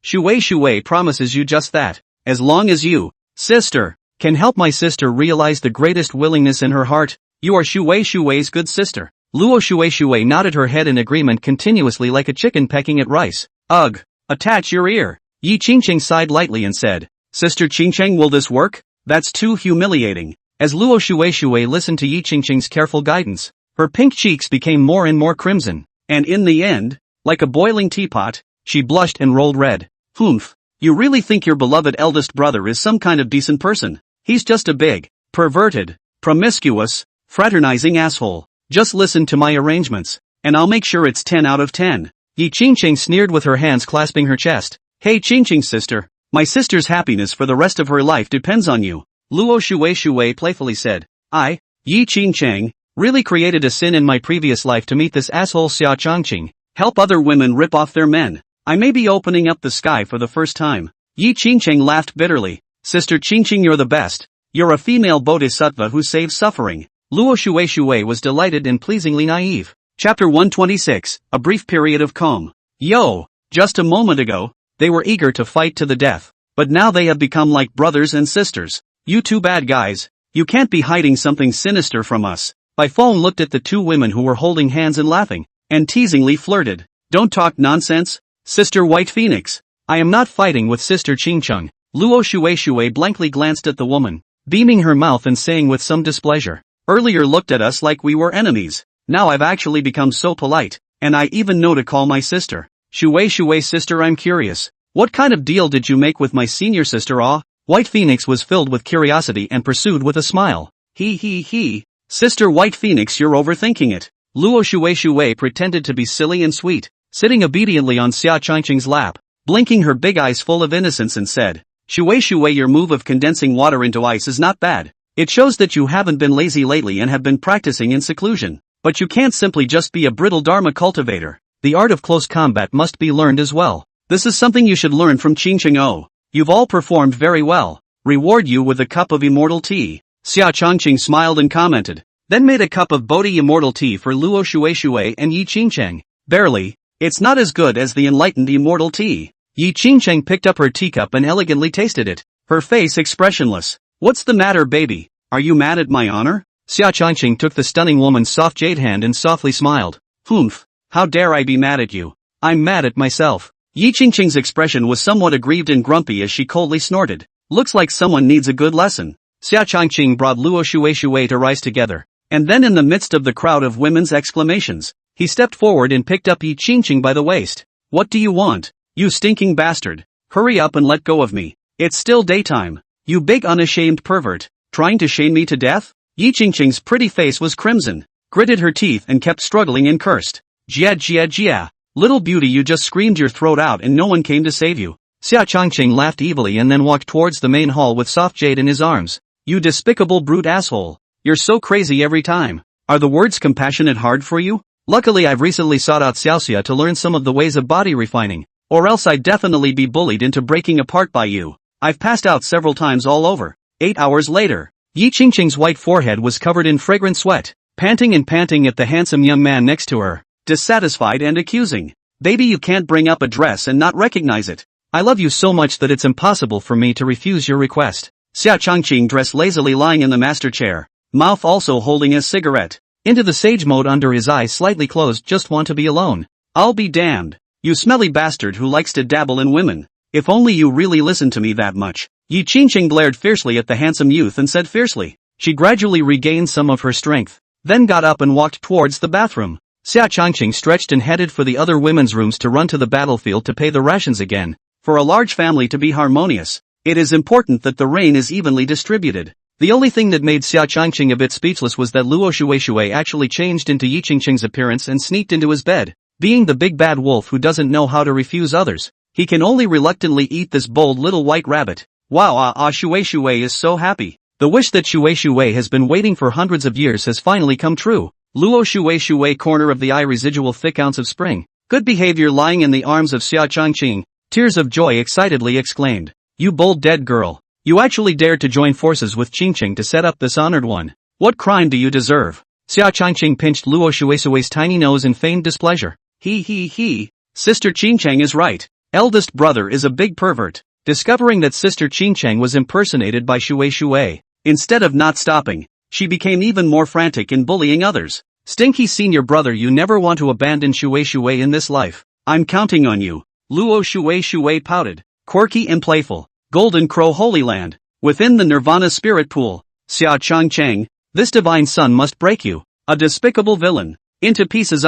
Shui promises you just that. As long as you, sister, can help my sister realize the greatest willingness in her heart, you are Shui's good sister. Luo Shui nodded her head in agreement continuously like a chicken pecking at rice. Ugh. Attach your ear. Yi Qingqing sighed lightly and said, Sister Qingqing, will this work? That's too humiliating. As Luo Shui listened to Yi Qingqing's careful guidance, her pink cheeks became more and more crimson, and in the end, like a boiling teapot, she blushed and rolled red. Humph. You really think your beloved eldest brother is some kind of decent person? He's just a big, perverted, promiscuous, fraternizing asshole. Just listen to my arrangements, and I'll make sure it's 10 out of 10. Yi Qingqing sneered with her hands clasping her chest. Hey Qingqing sister, my sister's happiness for the rest of her life depends on you. Luo Shui playfully said. I, Yi Qingqing, really created a sin in my previous life to meet this asshole Xia Changqing. Help other women rip off their men. I may be opening up the sky for the first time. Yi Qingqing laughed bitterly. Sister Qingqing, you're the best. You're a female bodhisattva who saves suffering. Luo Shui was delighted and pleasingly naive. Chapter 126, A Brief Period of Calm. Yo, just a moment ago, they were eager to fight to the death, but now they have become like brothers and sisters. You two bad guys, you can't be hiding something sinister from us. Bai Feng looked at the two women who were holding hands and laughing, and teasingly flirted. Don't talk nonsense, Sister White Phoenix. I am not fighting with Sister Qingqing. Luo Shui blankly glanced at the woman, beaming her mouth and saying with some displeasure. Earlier looked at us like we were enemies. Now I've actually become so polite, and I even know to call my sister. Shui sister, I'm curious. What kind of deal did you make with my senior sister? Ah? White Phoenix was filled with curiosity and pursued with a smile. He. Sister White Phoenix, you're overthinking it. Luo Shui pretended to be silly and sweet, sitting obediently on Xia Changqing's lap, blinking her big eyes full of innocence and said, Shui, your move of condensing water into ice is not bad. It shows that you haven't been lazy lately and have been practicing in seclusion. But you can't simply just be a brittle dharma cultivator. The art of close combat must be learned as well. This is something you should learn from Qingqing. Oh, you've all performed very well. Reward you with a cup of immortal tea. Xia Changqing smiled and commented, then made a cup of Bodhi immortal tea for Luo Shui and Yi Qingqing. Barely. It's not as good as the enlightened immortal tea. Yi Qingqing picked up her teacup and elegantly tasted it, her face expressionless. What's the matter, baby? Are you mad at my honor? Xia Changqing took the stunning woman's soft jade hand and softly smiled. Humph. How dare I be mad at you? I'm mad at myself. Yi Qingqing's expression was somewhat aggrieved and grumpy as she coldly snorted. Looks like someone needs a good lesson. Xia Changqing brought Luo Shui to rise together, and then in the midst of the crowd of women's exclamations, he stepped forward and picked up Yi Qingqing by the waist. What do you want? You stinking bastard. Hurry up and let go of me. It's still daytime. You big unashamed pervert. Trying to shame me to death? Yi Qingqing's pretty face was crimson, gritted her teeth and kept struggling and cursed. Jia. Little beauty, you just screamed your throat out and no one came to save you. Xia Changqing laughed evilly and then walked towards the main hall with soft jade in his arms. You despicable brute asshole. You're so crazy every time. Are the words compassionate hard for you? Luckily I've recently sought out Xiaoxia to learn some of the ways of body refining, or else I'd definitely be bullied into breaking apart by you. I've passed out several times all over. 8 hours later, Yi Qingqing's white forehead was covered in fragrant sweat, panting at the handsome young man next to her, dissatisfied and accusing. Baby, you can't bring up a dress and not recognize it. I love you so much that it's impossible for me to refuse your request. Xia Changqing dressed lazily lying in the master chair, mouth also holding a cigarette. Into the sage mode under his eyes slightly closed. Just want to be alone. I'll be damned. You smelly bastard who likes to dabble in women. If only you really listened to me that much. Yi Qingqing glared fiercely at the handsome youth and said fiercely. She gradually regained some of her strength, then got up and walked towards the bathroom. Xia Changqing stretched and headed for the other women's rooms to run to the battlefield to pay the rations again. For a large family to be harmonious, It is important that the rain is evenly distributed. The only thing that made Xia Changqing a bit speechless was that Luo Shui actually changed into Yi Qingqing's appearance and sneaked into his bed. Being the big bad wolf who doesn't know how to refuse others, he can only reluctantly eat this bold little white rabbit. Wow, Shui is so happy. The wish that Shui has been waiting for hundreds of years has finally come true. Luo Shui corner of the eye residual thick ounce of spring. Good behavior lying in the arms of Xia Changqing. Tears of joy excitedly exclaimed. You bold dead girl. You actually dared to join forces with Qingqing to set up this honored one. What crime do you deserve? Xia Changqing pinched Luo Shui's tiny nose in feigned displeasure. He. Sister Qingqing is right. Eldest brother is a big pervert. Discovering that Sister Qingqing was impersonated by Shui, instead of not stopping, she became even more frantic in bullying others. Stinky senior brother, you never want to abandon Shui in this life. I'm counting on you. Luo Shui pouted. Quirky and playful. Golden Crow Holy Land. Within the Nirvana spirit pool. Xia Changqing, this divine son must break you. A despicable villain. Into pieces.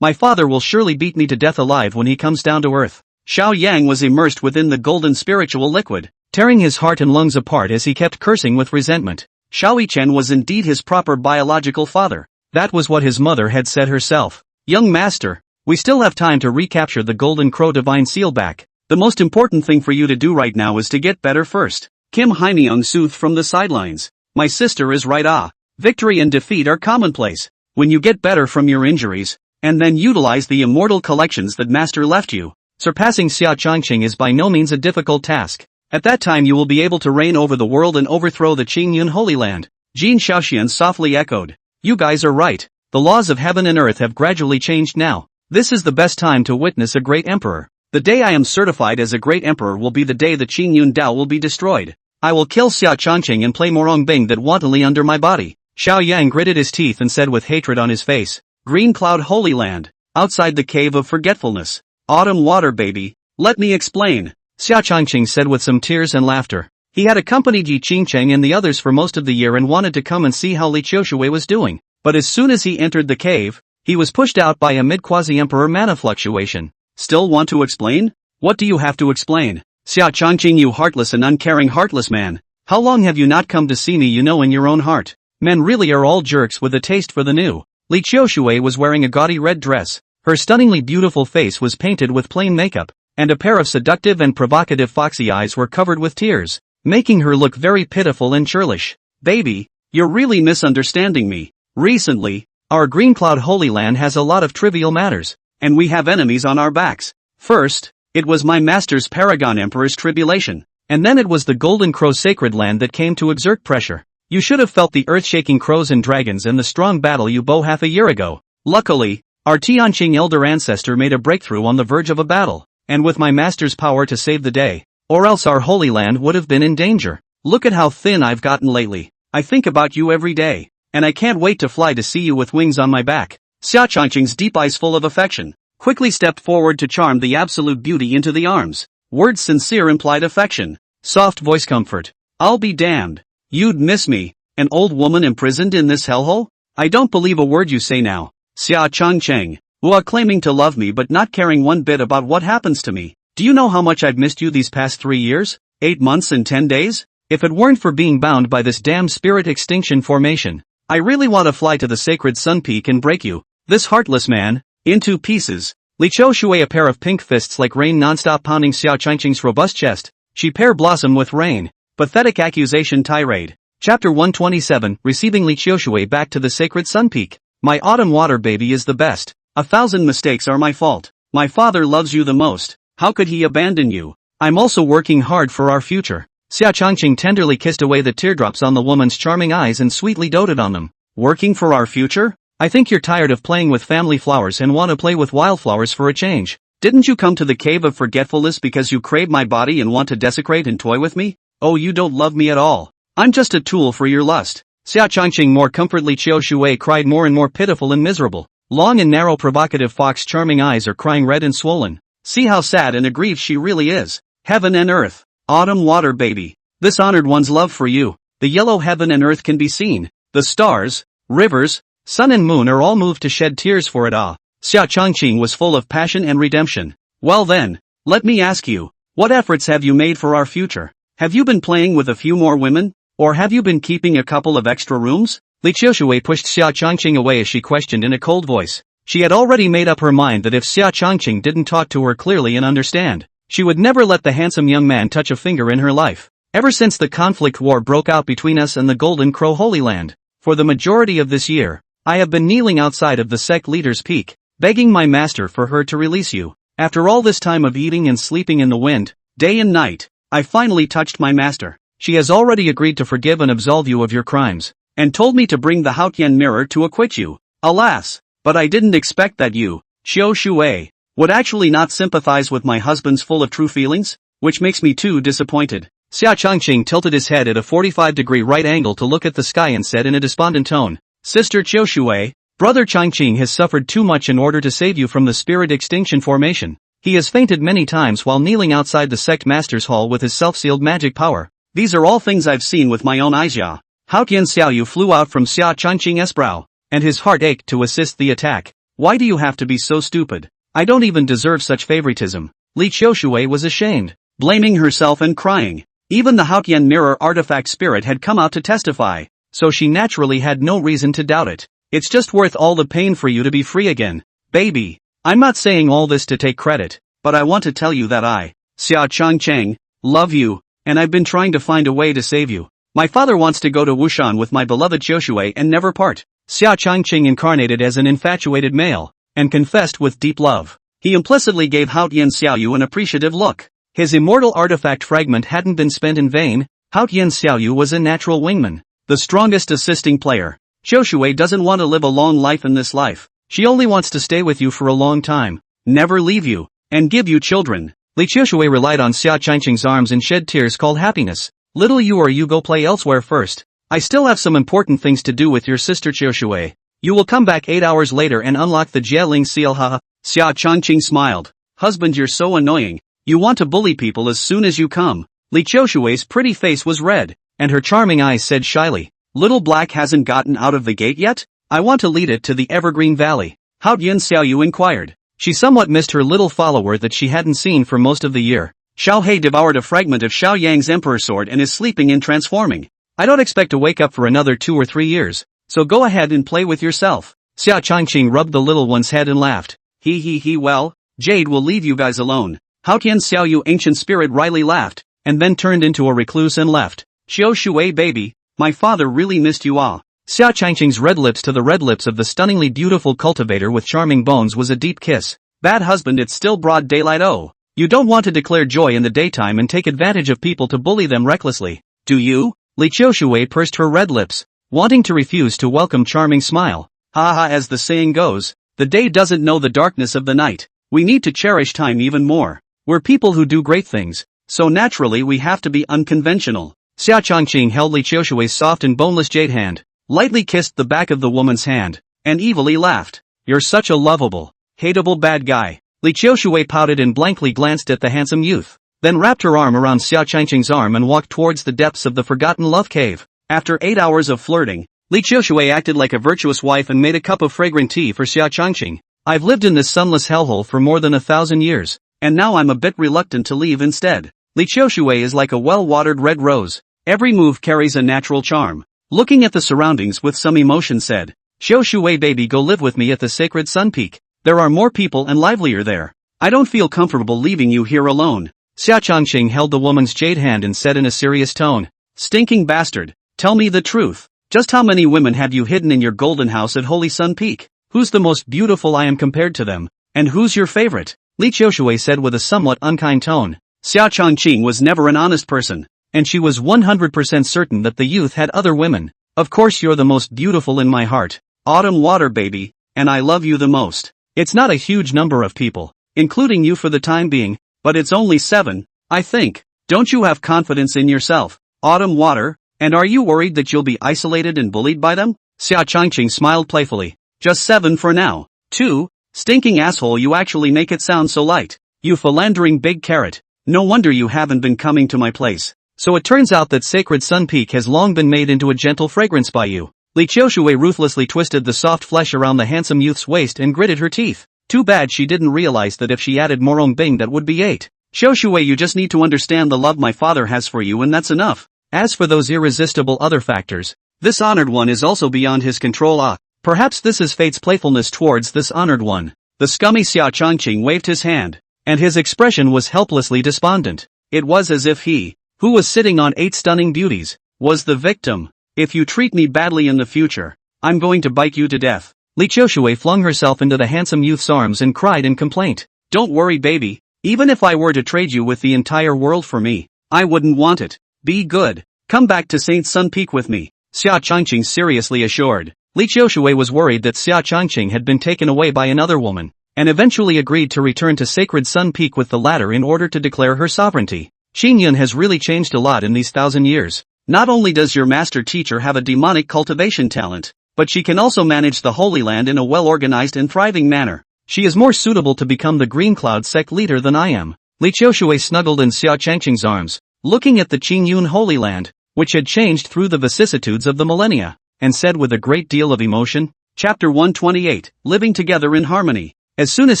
My father will surely beat me to death alive when he comes down to earth. Xiao Yang was immersed within the golden spiritual liquid, tearing his heart and lungs apart as he kept cursing with resentment. Xiao Chen was indeed his proper biological father. That was what his mother had said herself. Young master, we still have time to recapture the Golden Crow Divine Seal back. The most important thing for you to do right now is to get better first. Kim Haineung soothed from the sidelines. My sister is right. Victory and defeat are commonplace. When you get better from your injuries, and then utilize the immortal collections that master left you, surpassing Xia Changqing is by no means a difficult task. At that time you will be able to reign over the world and overthrow the Qingyun Holy Land. Jin Shaoxian softly echoed. You guys are right. The laws of heaven and earth have gradually changed now. This is the best time to witness a great emperor. The day I am certified as a great emperor will be the day the Qingyun Dao will be destroyed. I will kill Xia Changqing and play Murong Bing that wantonly under my body. Xiao Yang gritted his teeth and said with hatred on his face. Green Cloud Holy Land. Outside the Cave of Forgetfulness. Autumn water baby. Let me explain. Xia Changqing said with some tears and laughter. He had accompanied Yi Qingqing and the others for most of the year and wanted to come and see how Li Qiushui was doing. But as soon as he entered the cave, he was pushed out by a mid-quasi-emperor mana fluctuation. Still want to explain? What do you have to explain? Xia Changqing, you heartless and uncaring heartless man. How long have you not come to see me? You know in your own heart. Men really are all jerks with a taste for the new. Li Qiushui was wearing a gaudy red dress. Her stunningly beautiful face was painted with plain makeup, and a pair of seductive and provocative foxy eyes were covered with tears, making her look very pitiful and churlish. Baby, you're really misunderstanding me. Recently, our Green Cloud Holy Land has a lot of trivial matters, and we have enemies on our backs. First, it was my master's Paragon Emperor's tribulation, and then it was the Golden Crow Sacred Land that came to exert pressure. You should have felt the earth-shaking crows and dragons and the strong battle you bow half a year ago. Luckily, our Tianqing elder ancestor made a breakthrough on the verge of a battle, and with my master's power to save the day, or else our Holy Land would have been in danger. Look at how thin I've gotten lately. I think about you every day, and I can't wait to fly to see you with wings on my back. Xia Changqing's deep eyes full of affection, quickly stepped forward to charm the absolute beauty into the arms. Words sincere implied affection. Soft voice comfort. I'll be damned. You'd miss me, an old woman imprisoned in this hellhole? I don't believe a word you say now. Xia Changqing. Claiming to love me but not caring one bit about what happens to me. Do you know how much I've missed you these past 3 years? 8 months and 10 days? If it weren't for being bound by this damn spirit extinction formation, I really want to fly to the sacred sun peak and break you, this heartless man, into pieces. Li Qiushui, a pair of pink fists like rain non-stop pounding Xia Changqing's robust chest. She pear blossom with rain. Pathetic accusation tirade. Chapter 127, Receiving Li Qiushui back to the sacred sun peak. My autumn water baby is the best. 1,000 mistakes are my fault. My father loves you the most. How could he abandon you? I'm also working hard for our future. Xia Changqing tenderly kissed away the teardrops on the woman's charming eyes and sweetly doted on them. Working for our future? I think you're tired of playing with family flowers and want to play with wildflowers for a change. Didn't you come to the Cave of Forgetfulness because you crave my body and want to desecrate and toy with me? Oh, you don't love me at all. I'm just a tool for your lust. Xia Changqing more comfortably. Qiushui cried more and more pitiful and miserable. Long and narrow provocative fox charming eyes are crying red and swollen. See how sad and aggrieved she really is. Heaven and earth. Autumn water baby. This honored one's love for you. The yellow heaven and earth can be seen. The stars, rivers, sun and moon are all moved to shed tears for it. Xia Changqing was full of passion and redemption. Well then, let me ask you, what efforts have you made for our future? Have you been playing with a few more women? Or have you been keeping a couple of extra rooms? Li Qiushui pushed Xia Changqing away as she questioned in a cold voice. She had already made up her mind that if Xia Changqing didn't talk to her clearly and understand, she would never let the handsome young man touch a finger in her life. Ever since the conflict war broke out between us and the Golden Crow Holy Land, for the majority of this year, I have been kneeling outside of the sect leader's peak, begging my master for her to release you. After all this time of eating and sleeping in the wind, day and night, I finally touched my master. She has already agreed to forgive and absolve you of your crimes, and told me to bring the Haotian mirror to acquit you. Alas, but I didn't expect that you, Qiu Shui, would actually not sympathize with my husband's full of true feelings, which makes me too disappointed. Xia Changqing tilted his head at a 45-degree right angle to look at the sky and said in a despondent tone, Sister Qiu Shui, Brother Changqing has suffered too much in order to save you from the spirit extinction formation. He has fainted many times while kneeling outside the sect master's hall with his self-sealed magic power. These are all things I've seen with my own eyes. Haotian Xiaoyu flew out from Xia Changqing's brow, and his heart ached to assist the attack. Why do you have to be so stupid? I don't even deserve such favoritism. Li Qiushui was ashamed, blaming herself and crying. Even the Haotian mirror artifact spirit had come out to testify, so she naturally had no reason to doubt it. It's just worth all the pain for you to be free again, baby. I'm not saying all this to take credit, but I want to tell you that I, Xia Changqing, love you, and I've been trying to find a way to save you. My father wants to go to Wushan with my beloved Qiushui and never part. Xia Changqing incarnated as an infatuated male, and confessed with deep love. He implicitly gave Haotian Xiaoyu an appreciative look. His immortal artifact fragment hadn't been spent in vain. Haotian Xiaoyu was a natural wingman, the strongest assisting player. Qiushui doesn't want to live a long life in this life. She only wants to stay with you for a long time, never leave you, and give you children. Li Qiushui relied on Xia Changqing's arms and shed tears called happiness. Little you or you go play elsewhere first. I still have some important things to do with your sister Qiushui. You will come back 8 hours later and unlock the Jieling seal. Haha. Xia Changqing smiled. Husband, you're so annoying. You want to bully people as soon as you come. Li Qiushui's pretty face was red, and her charming eyes said shyly, Little Black hasn't gotten out of the gate yet? I want to lead it to the Evergreen Valley. Haotian Xiaoyu inquired. She somewhat missed her little follower that she hadn't seen for most of the year. Xiao He devoured a fragment of Xiao Yang's Emperor Sword and is sleeping in transforming. I don't expect to wake up for another 2 or 3 years, so go ahead and play with yourself. Xia Changqing rubbed the little one's head and laughed. He, well, Jade will leave you guys alone. Haotian Xiaoyu ancient spirit wryly laughed, and then turned into a recluse and left. Qiu Shui baby, my father really missed you all. Xia Changqing's red lips to the red lips of the stunningly beautiful cultivator with charming bones was a deep kiss. Bad husband, it's still broad daylight. Oh, you don't want to declare joy in the daytime and take advantage of people to bully them recklessly, do you? Li Qiushui pursed her red lips, wanting to refuse to welcome charming smile. Ha, as the saying goes, the day doesn't know the darkness of the night. We need to cherish time even more. We're people who do great things, so naturally we have to be unconventional. Xia Changqing held Li Qiushui's soft and boneless jade hand, lightly kissed the back of the woman's hand, and evilly laughed. You're such a lovable, hateable bad guy. Li Qiushui pouted and blankly glanced at the handsome youth, then wrapped her arm around Xia Changqing's arm and walked towards the depths of the forgotten love cave. After 8 hours of flirting, Li Qiushui acted like a virtuous wife and made a cup of fragrant tea for Xia Changqing. I've lived in this sunless hellhole for more than 1,000 years, and now I'm a bit reluctant to leave instead. Li Qiushui is like a well-watered red rose. Every move carries a natural charm. Looking at the surroundings with some emotion said, Qiu Shui baby, go live with me at the sacred sun peak. There are more people and livelier there. I don't feel comfortable leaving you here alone. Xia Changqing held the woman's jade hand and said in a serious tone, Stinking bastard, tell me the truth. Just how many women have you hidden in your golden house at Holy Sun Peak? Who's the most beautiful I am compared to them? And who's your favorite? Li Qiushui said with a somewhat unkind tone. Xia Changqing was never an honest person, and she was 100% certain that the youth had other women. Of course you're the most beautiful in my heart, autumn water baby, and I love you the most. It's not a huge number of people, including you for the time being, but it's only 7, I think. Don't you have confidence in yourself, autumn water, and are you worried that you'll be isolated and bullied by them? Xia Changqing smiled playfully. Just 7 for now. 2, stinking asshole, you actually make it sound so light. You philandering big carrot. No wonder you haven't been coming to my place. So it turns out that Sacred Sun Peak has long been made into a gentle fragrance by you. Li Qiushui ruthlessly twisted the soft flesh around the handsome youth's waist and gritted her teeth. Too bad she didn't realize that if she added Murong Bing that would be 8. Xiao Shui, you just need to understand the love my father has for you, and that's enough. As for those irresistible other factors, this honored one is also beyond his control. Perhaps this is fate's playfulness towards this honored one. The scummy Xia Changqing waved his hand, and his expression was helplessly despondent. It was as if he, who was sitting on 8 stunning beauties, was the victim. If you treat me badly in the future, I'm going to bite you to death. Li Qiushui flung herself into the handsome youth's arms and cried in complaint. Don't worry, baby. Even if I were to trade you with the entire world for me, I wouldn't want it. Be good. Come back to Saint Sun Peak with me, Xia Changqing seriously assured. Li Qiushui was worried that Xia Changqing had been taken away by another woman, and eventually agreed to return to Sacred Sun Peak with the latter in order to declare her sovereignty. Xinyan has really changed a lot in these 1,000 years. Not only does your master teacher have a demonic cultivation talent, but she can also manage the Holy Land in a well-organized and thriving manner. She is more suitable to become the Green Cloud sect leader than I am. Li Qiushui snuggled in Xia Changqing's arms, looking at the Qingyun Holy Land, which had changed through the vicissitudes of the millennia, and said with a great deal of emotion, Chapter 128, Living Together in Harmony. As soon as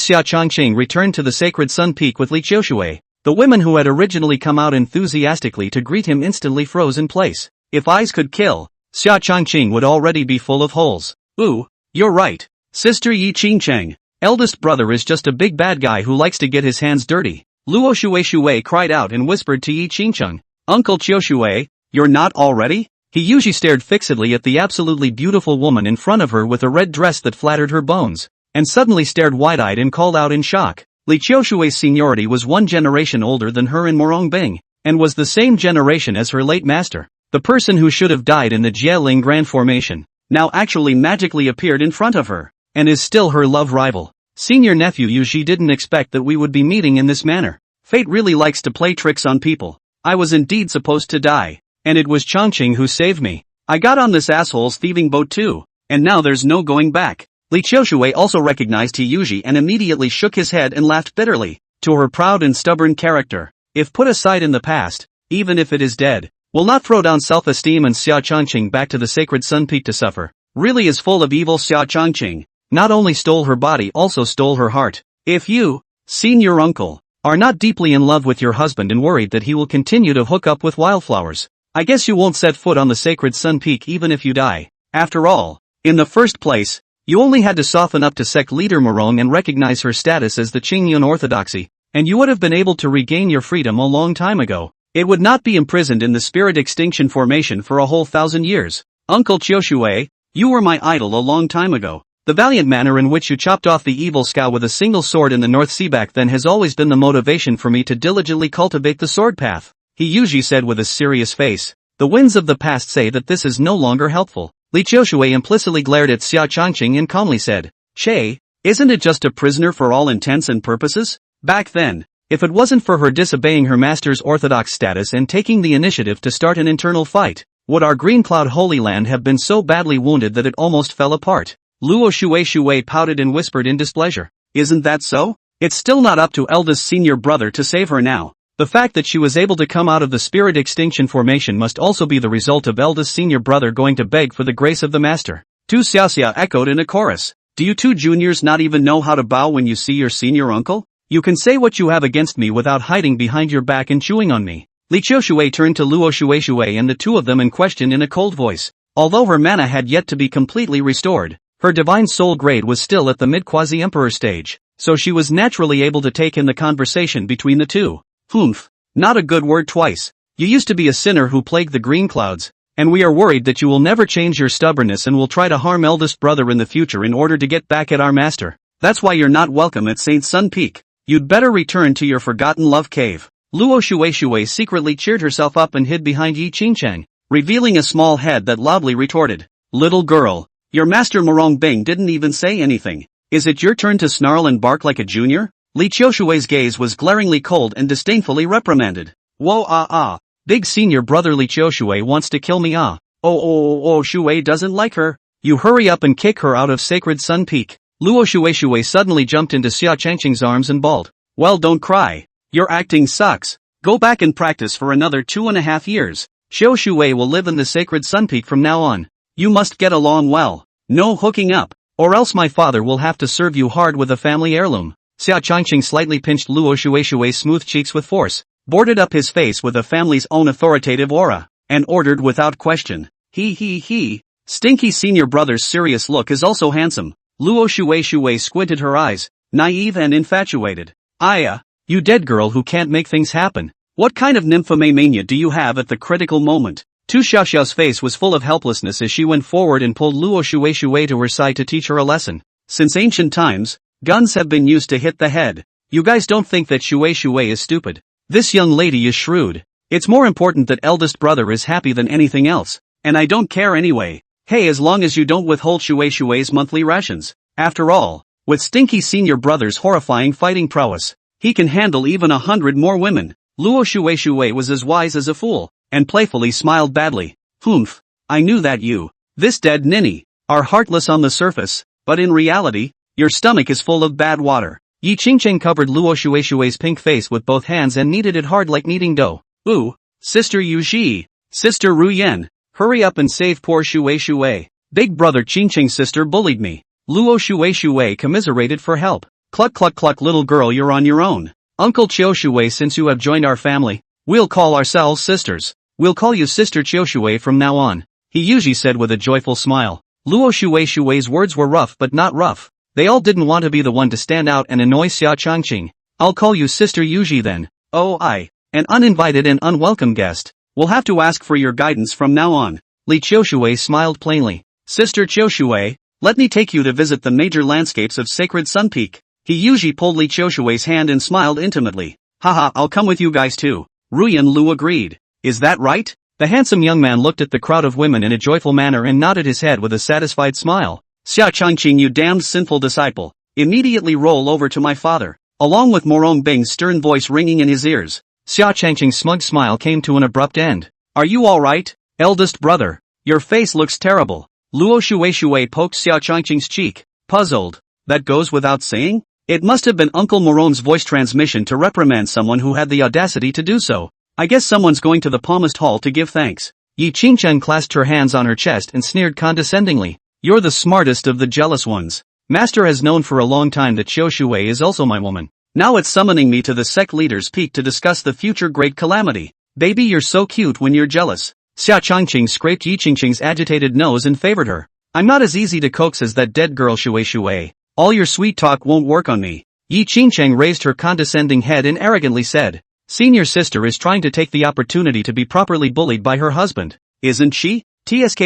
Xia Changqing returned to the Sacred Sun Peak with Li Qiushui, the women who had originally come out enthusiastically to greet him instantly froze in place. If eyes could kill, Xia Changqing would already be full of holes. Ooh, you're right. Sister Yi Qingcheng. Eldest brother is just a big bad guy who likes to get his hands dirty. Luo Shui cried out and whispered to Yi Qingcheng. Uncle Qiushui, you're not already? He usually stared fixedly at the absolutely beautiful woman in front of her with a red dress that flattered her bones, and suddenly stared wide-eyed and called out in shock. Li Qiushui's seniority was 1 generation older than her in Murong Bing, and was the same generation as her late master. The person who should have died in the Jieling Grand Formation, now actually magically appeared in front of her, and is still her love rival. Senior nephew Yu Ji didn't expect that we would be meeting in this manner. Fate really likes to play tricks on people. I was indeed supposed to die, and it was Changqing who saved me. I got on this asshole's thieving boat too, and now there's no going back. Li Qiushui also recognized He Yuji and immediately shook his head and laughed bitterly. To her proud and stubborn character, if put aside in the past, even if it is dead, will not throw down self-esteem and Xia Changqing back to the Sacred Sun Peak to suffer. Really is full of evil. Xia Changqing not only stole her body, also stole her heart. If you, senior uncle, are not deeply in love with your husband and worried that he will continue to hook up with wildflowers, I guess you won't set foot on the Sacred Sun Peak even if you die. After all, in the first place, you only had to soften up to sect leader Murong and recognize her status as the Qingyun Orthodoxy, and you would have been able to regain your freedom a long time ago. It would not be imprisoned in the Spirit Extinction Formation for a whole 1,000 years. Uncle Qiushui, you were my idol a long time ago. The valiant manner in which you chopped off the evil scow with a single sword in the North Sea back then has always been the motivation for me to diligently cultivate the sword path, He Yuji said with a serious face. The winds of the past say that this is no longer helpful. Li Qiushui implicitly glared at Xia Changqing and calmly said, Shay, isn't it just a prisoner for all intents and purposes? Back then, if it wasn't for her disobeying her master's orthodox status and taking the initiative to start an internal fight, would our Green Cloud Holy Land have been so badly wounded that it almost fell apart? Luo Shui pouted and whispered in displeasure. Isn't that so? It's still not up to eldest senior brother to save her now. The fact that she was able to come out of the Spirit Extinction Formation must also be the result of eldest senior brother going to beg for the grace of the master. Tu Xiaxia echoed in a chorus. Do you two juniors not even know how to bow when you see your senior uncle? You can say what you have against me without hiding behind your back and chewing on me. Li Qiushui turned to Luo Shui and the two of them and questioned in a cold voice. Although her mana had yet to be completely restored, her divine soul grade was still at the mid-quasi-emperor stage, so she was naturally able to take in the conversation between the two. Humph. Not a good word twice. You used to be a sinner who plagued the green clouds, and we are worried that you will never change your stubbornness and will try to harm eldest brother in the future in order to get back at our master. That's why you're not welcome at Saint Sun Peak. You'd better return to your forgotten love cave. Luo Shui secretly cheered herself up and hid behind Yi Qingcheng, revealing a small head that loudly retorted. Little girl, your master Murong Bing didn't even say anything. Is it your turn to snarl and bark like a junior? Li Qiushui's gaze was glaringly cold and disdainfully reprimanded. Whoa big senior brother Li Qiushui wants to kill me Oh Shui doesn't like her. You hurry up and kick her out of Sacred Sun Peak. Luo Shui suddenly jumped into Xia Changqing's arms and bawled. Well, don't cry. Your acting sucks. Go back and practice for another 2.5 years. Xiao Shui will live in the Sacred Sun Peak from now on. You must get along well. No hooking up, or else my father will have to serve you hard with a family heirloom. Xia Changqing slightly pinched Luo Shueishue's smooth cheeks with force, boarded up his face with a family's own authoritative aura, and ordered without question. He. Stinky senior brother's serious look is also handsome. Luo Shueishue squinted her eyes, naive and infatuated. You dead girl who can't make things happen. What kind of nymphomania do you have at the critical moment? Tu Xiaoxiao's face was full of helplessness as she went forward and pulled Luo Shueishue to her side to teach her a lesson. Since ancient times, guns have been used to hit the head. You guys don't think that Shueishue is stupid. This young lady is shrewd. It's more important that eldest brother is happy than anything else. And I don't care anyway. Hey, as long as you don't withhold Shueishue's monthly rations. After all, with stinky senior brother's horrifying fighting prowess, he can handle even 100 more women. Luo Shueishue was as wise as a fool, and playfully smiled badly. Humph, I knew that you, this dead ninny, are heartless on the surface, but in reality, your stomach is full of bad water. Yi Qingcheng covered Luo Shueishue's pink face with both hands and kneaded it hard like kneading dough. Ooh, Sister Yu Xi, Sister Ru Yan, hurry up and save poor Shueishue. Big brother Qingcheng's sister bullied me. Luo Shueishue commiserated for help. Cluck cluck cluck, little girl, you're on your own. Uncle Qiushue, since you have joined our family, we'll call ourselves sisters. We'll call you Sister Qiushue from now on, he Yuji said with a joyful smile. Luo Shueishue's words were rough but not rough. They all didn't want to be the one to stand out and annoy Xia Changqing. I'll call you Sister Yuji then. Oh, an uninvited and unwelcome guest. We'll have to ask for your guidance from now on. Li Qiushue smiled plainly. Sister Qiushue, let me take you to visit the major landscapes of Sacred Sun Peak. He Yuji pulled Li Qiushue's hand and smiled intimately. Haha, I'll come with you guys too. Ruyan Lu agreed. Is that right? The handsome young man looked at the crowd of women in a joyful manner and nodded his head with a satisfied smile. Xia Changqing, you damned sinful disciple, immediately roll over to my father, along with Murong Bing's stern voice ringing in his ears. Xia Changqing's smug smile came to an abrupt end. Are you alright, eldest brother? Your face looks terrible. Luo Shueishue poked Xia Changqing's cheek, puzzled. That goes without saying? It must have been Uncle Morong's voice transmission to reprimand someone who had the audacity to do so. I guess someone's going to the palmist hall to give thanks. Yi Qingchen clasped her hands on her chest and sneered condescendingly. You're the smartest of the jealous ones. Master has known for a long time that Qiushue is also my woman. Now it's summoning me to the sect leader's peak to discuss the future great calamity. Baby, you're so cute when you're jealous. Xia Changqing scraped Yi Qingcheng's agitated nose and favored her. I'm not as easy to coax as that dead girl Shueishue. All your sweet talk won't work on me. Yi Qingcheng raised her condescending head and arrogantly said. Senior sister is trying to take the opportunity to be properly bullied by her husband, isn't she? TSK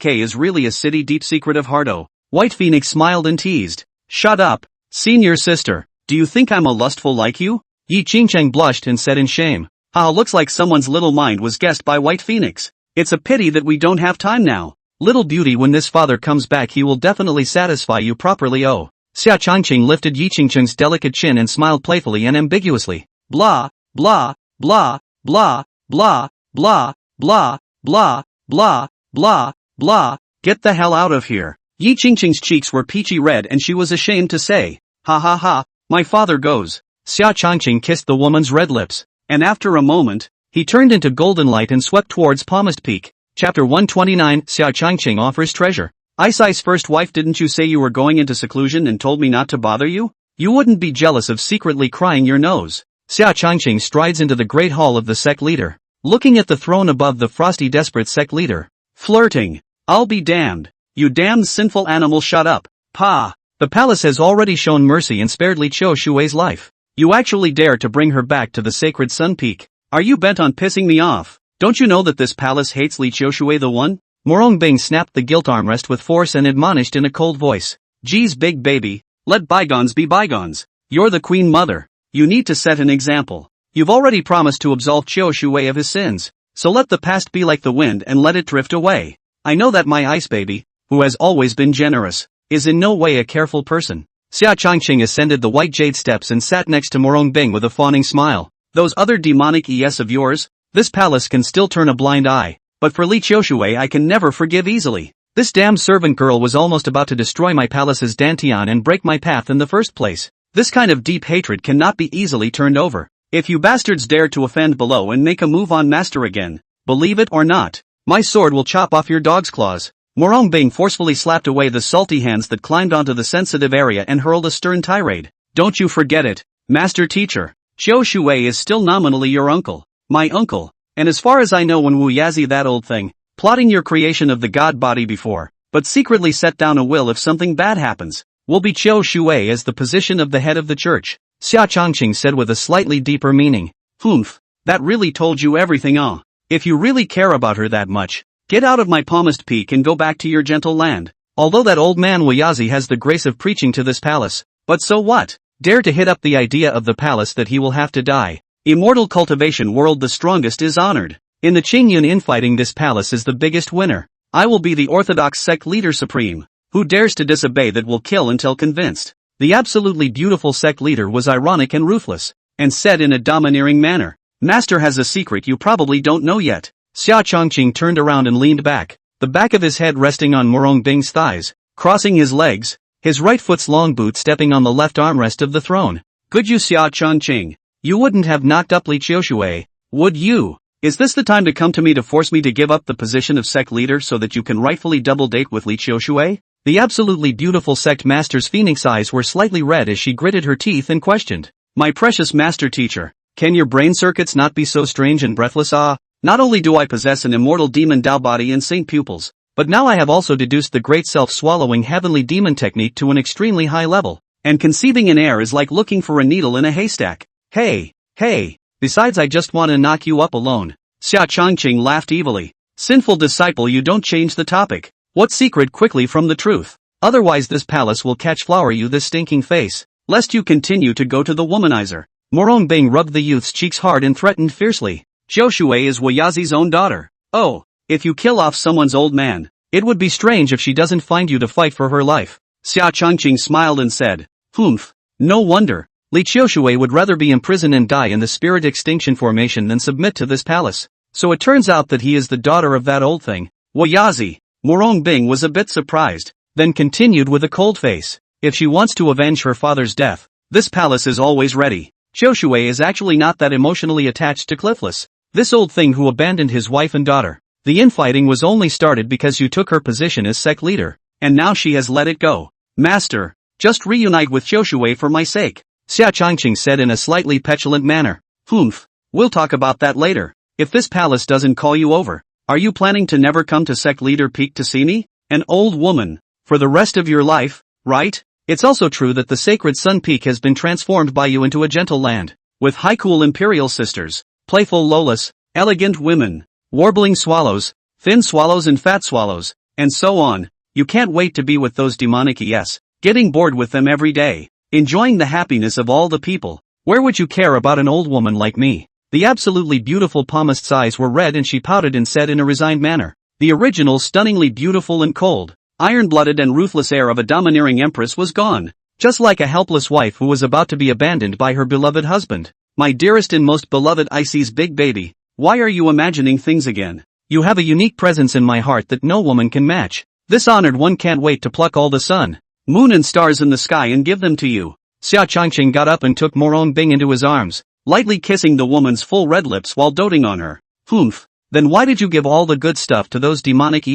is really a city deep secret of Hardo. White Phoenix smiled and teased. Shut up, senior sister. Do you think I'm a lustful like you? Yi Qingcheng blushed and said in shame. Looks like someone's little mind was guessed by White Phoenix. It's a pity that we don't have time now. Little beauty, when this father comes back he will definitely satisfy you properly. Oh. Xia Changqing lifted Yi Qingcheng's delicate chin and smiled playfully and ambiguously. Blah, blah, blah, blah, blah, blah, blah, blah, blah, blah, blah, get the hell out of here. Yi Qingqing's cheeks were peachy red and she was ashamed to say. Ha ha ha, my father goes. Xia Changqing kissed the woman's red lips, and after a moment, he turned into golden light and swept towards Palmist Peak. Chapter 129, Xia Changqing offers treasure. Isai's first wife, didn't you say you were going into seclusion and told me not to bother you? You wouldn't be jealous of secretly crying your nose. Xia Changqing strides into the great hall of the sect leader, looking at the throne above the frosty desperate sect leader. Flirting. I'll be damned. You damned sinful animal, shut up. Pa. The palace has already shown mercy and spared Li Qiushue's life. You actually dare to bring her back to the sacred Sun Peak. Are you bent on pissing me off? Don't you know that this palace hates Li Qiushue the one? Murong Bing snapped the gilt armrest with force and admonished in a cold voice. Geez, big baby, let bygones be bygones. You're the queen mother. You need to set an example. You've already promised to absolve Qiushue of his sins, so let the past be like the wind and let it drift away. I know that my ice baby, who has always been generous, is in no way a careful person. Xia Changqing ascended the white jade steps and sat next to Murong Bing with a fawning smile. Those other demonic ES of yours? This palace can still turn a blind eye, but for Li Qiushue I can never forgive easily. This damned servant girl was almost about to destroy my palace's dantian and break my path in the first place. This kind of deep hatred cannot be easily turned over. If you bastards dare to offend below and make a move on master again, believe it or not, my sword will chop off your dog's claws. Murong Bing forcefully slapped away the salty hands that climbed onto the sensitive area and hurled a stern tirade. Don't you forget it, Master Teacher. Qiu Shui is still nominally your uncle. My uncle. And as far as I know, when Wu Yazi that old thing, plotting your creation of the god body before, but secretly set down a will if something bad happens, will be Qiu Shui as the position of the head of the church. Xia Chongqing said with a slightly deeper meaning. That really told you everything, ah. If you really care about her that much, get out of my palmist peak and go back to your gentle land. Although that old man Wu Yazi has the grace of preaching to this palace, but so what? Dare to hit up the idea of the palace that he will have to die. Immortal cultivation world, the strongest is honored. In the Qingyun infighting, this palace is the biggest winner. I will be the orthodox sect leader supreme. Who dares to disobey that will kill until convinced. The absolutely beautiful sect leader was ironic and ruthless, and said in a domineering manner, Master has a secret you probably don't know yet. Xia Chongqing turned around and leaned back, the back of his head resting on Murong Bing's thighs, crossing his legs, his right foot's long boot stepping on the left armrest of the throne. Could you, Xia Chongqing? You wouldn't have knocked up Li Qiushui, would you? Is this the time to come to me to force me to give up the position of sect leader so that you can rightfully double date with Li Qiushui? The absolutely beautiful sect master's phoenix eyes were slightly red as she gritted her teeth and questioned. My precious master teacher, can your brain circuits not be so strange and breathless? Not only do I possess an immortal demon Dao body and saint pupils, but now I have also deduced the great self-swallowing heavenly demon technique to an extremely high level, and conceiving in air is like looking for a needle in a haystack. Hey, besides I just want to knock you up alone. Xia Chongqing laughed evilly. Sinful disciple, you don't change the topic. What secret? Quickly from the truth. Otherwise this palace will catch flower you this stinking face, lest you continue to go to the womanizer. Murong Bing rubbed the youth's cheeks hard and threatened fiercely. Qiu Shui is Wu Yazi's own daughter. Oh, if you kill off someone's old man, it would be strange if she doesn't find you to fight for her life. Xia Chongqing smiled and said, no wonder. Li Qiushui would rather be imprisoned and die in the spirit extinction formation than submit to this palace. So it turns out that he is the daughter of that old thing, Wu Yazi. Murong Bing was a bit surprised, then continued with a cold face. If she wants to avenge her father's death, this palace is always ready. Qiu Shui is actually not that emotionally attached to Cliffless, this old thing who abandoned his wife and daughter. The infighting was only started because you took her position as sect leader, and now she has let it go. Master, just reunite with Qiu Shui for my sake. Xia Chongqing said in a slightly petulant manner. We'll talk about that later. If this palace doesn't call you over, are you planning to never come to sect leader peak to see me? An old woman, for the rest of your life, right? It's also true that the sacred sun peak has been transformed by you into a gentle land, with high cool imperial sisters, playful lolas, elegant women, warbling swallows, thin swallows and fat swallows, and so on. You can't wait to be with those demonic getting bored with them every day. Enjoying the happiness of all the people. Where would you care about an old woman like me? The absolutely beautiful palmist's eyes were red and she pouted and said in a resigned manner. The original stunningly beautiful and cold, iron-blooded and ruthless air of a domineering empress was gone. Just like a helpless wife who was about to be abandoned by her beloved husband. My dearest and most beloved Icy's big baby, why are you imagining things again? You have a unique presence in my heart that no woman can match. This honored one can't wait to pluck all the sun, moon and stars in the sky and give them to you. Xia Chongqing got up and took Murong Bing into his arms, lightly kissing the woman's full red lips while doting on her. Then why did you give all the good stuff to those demonic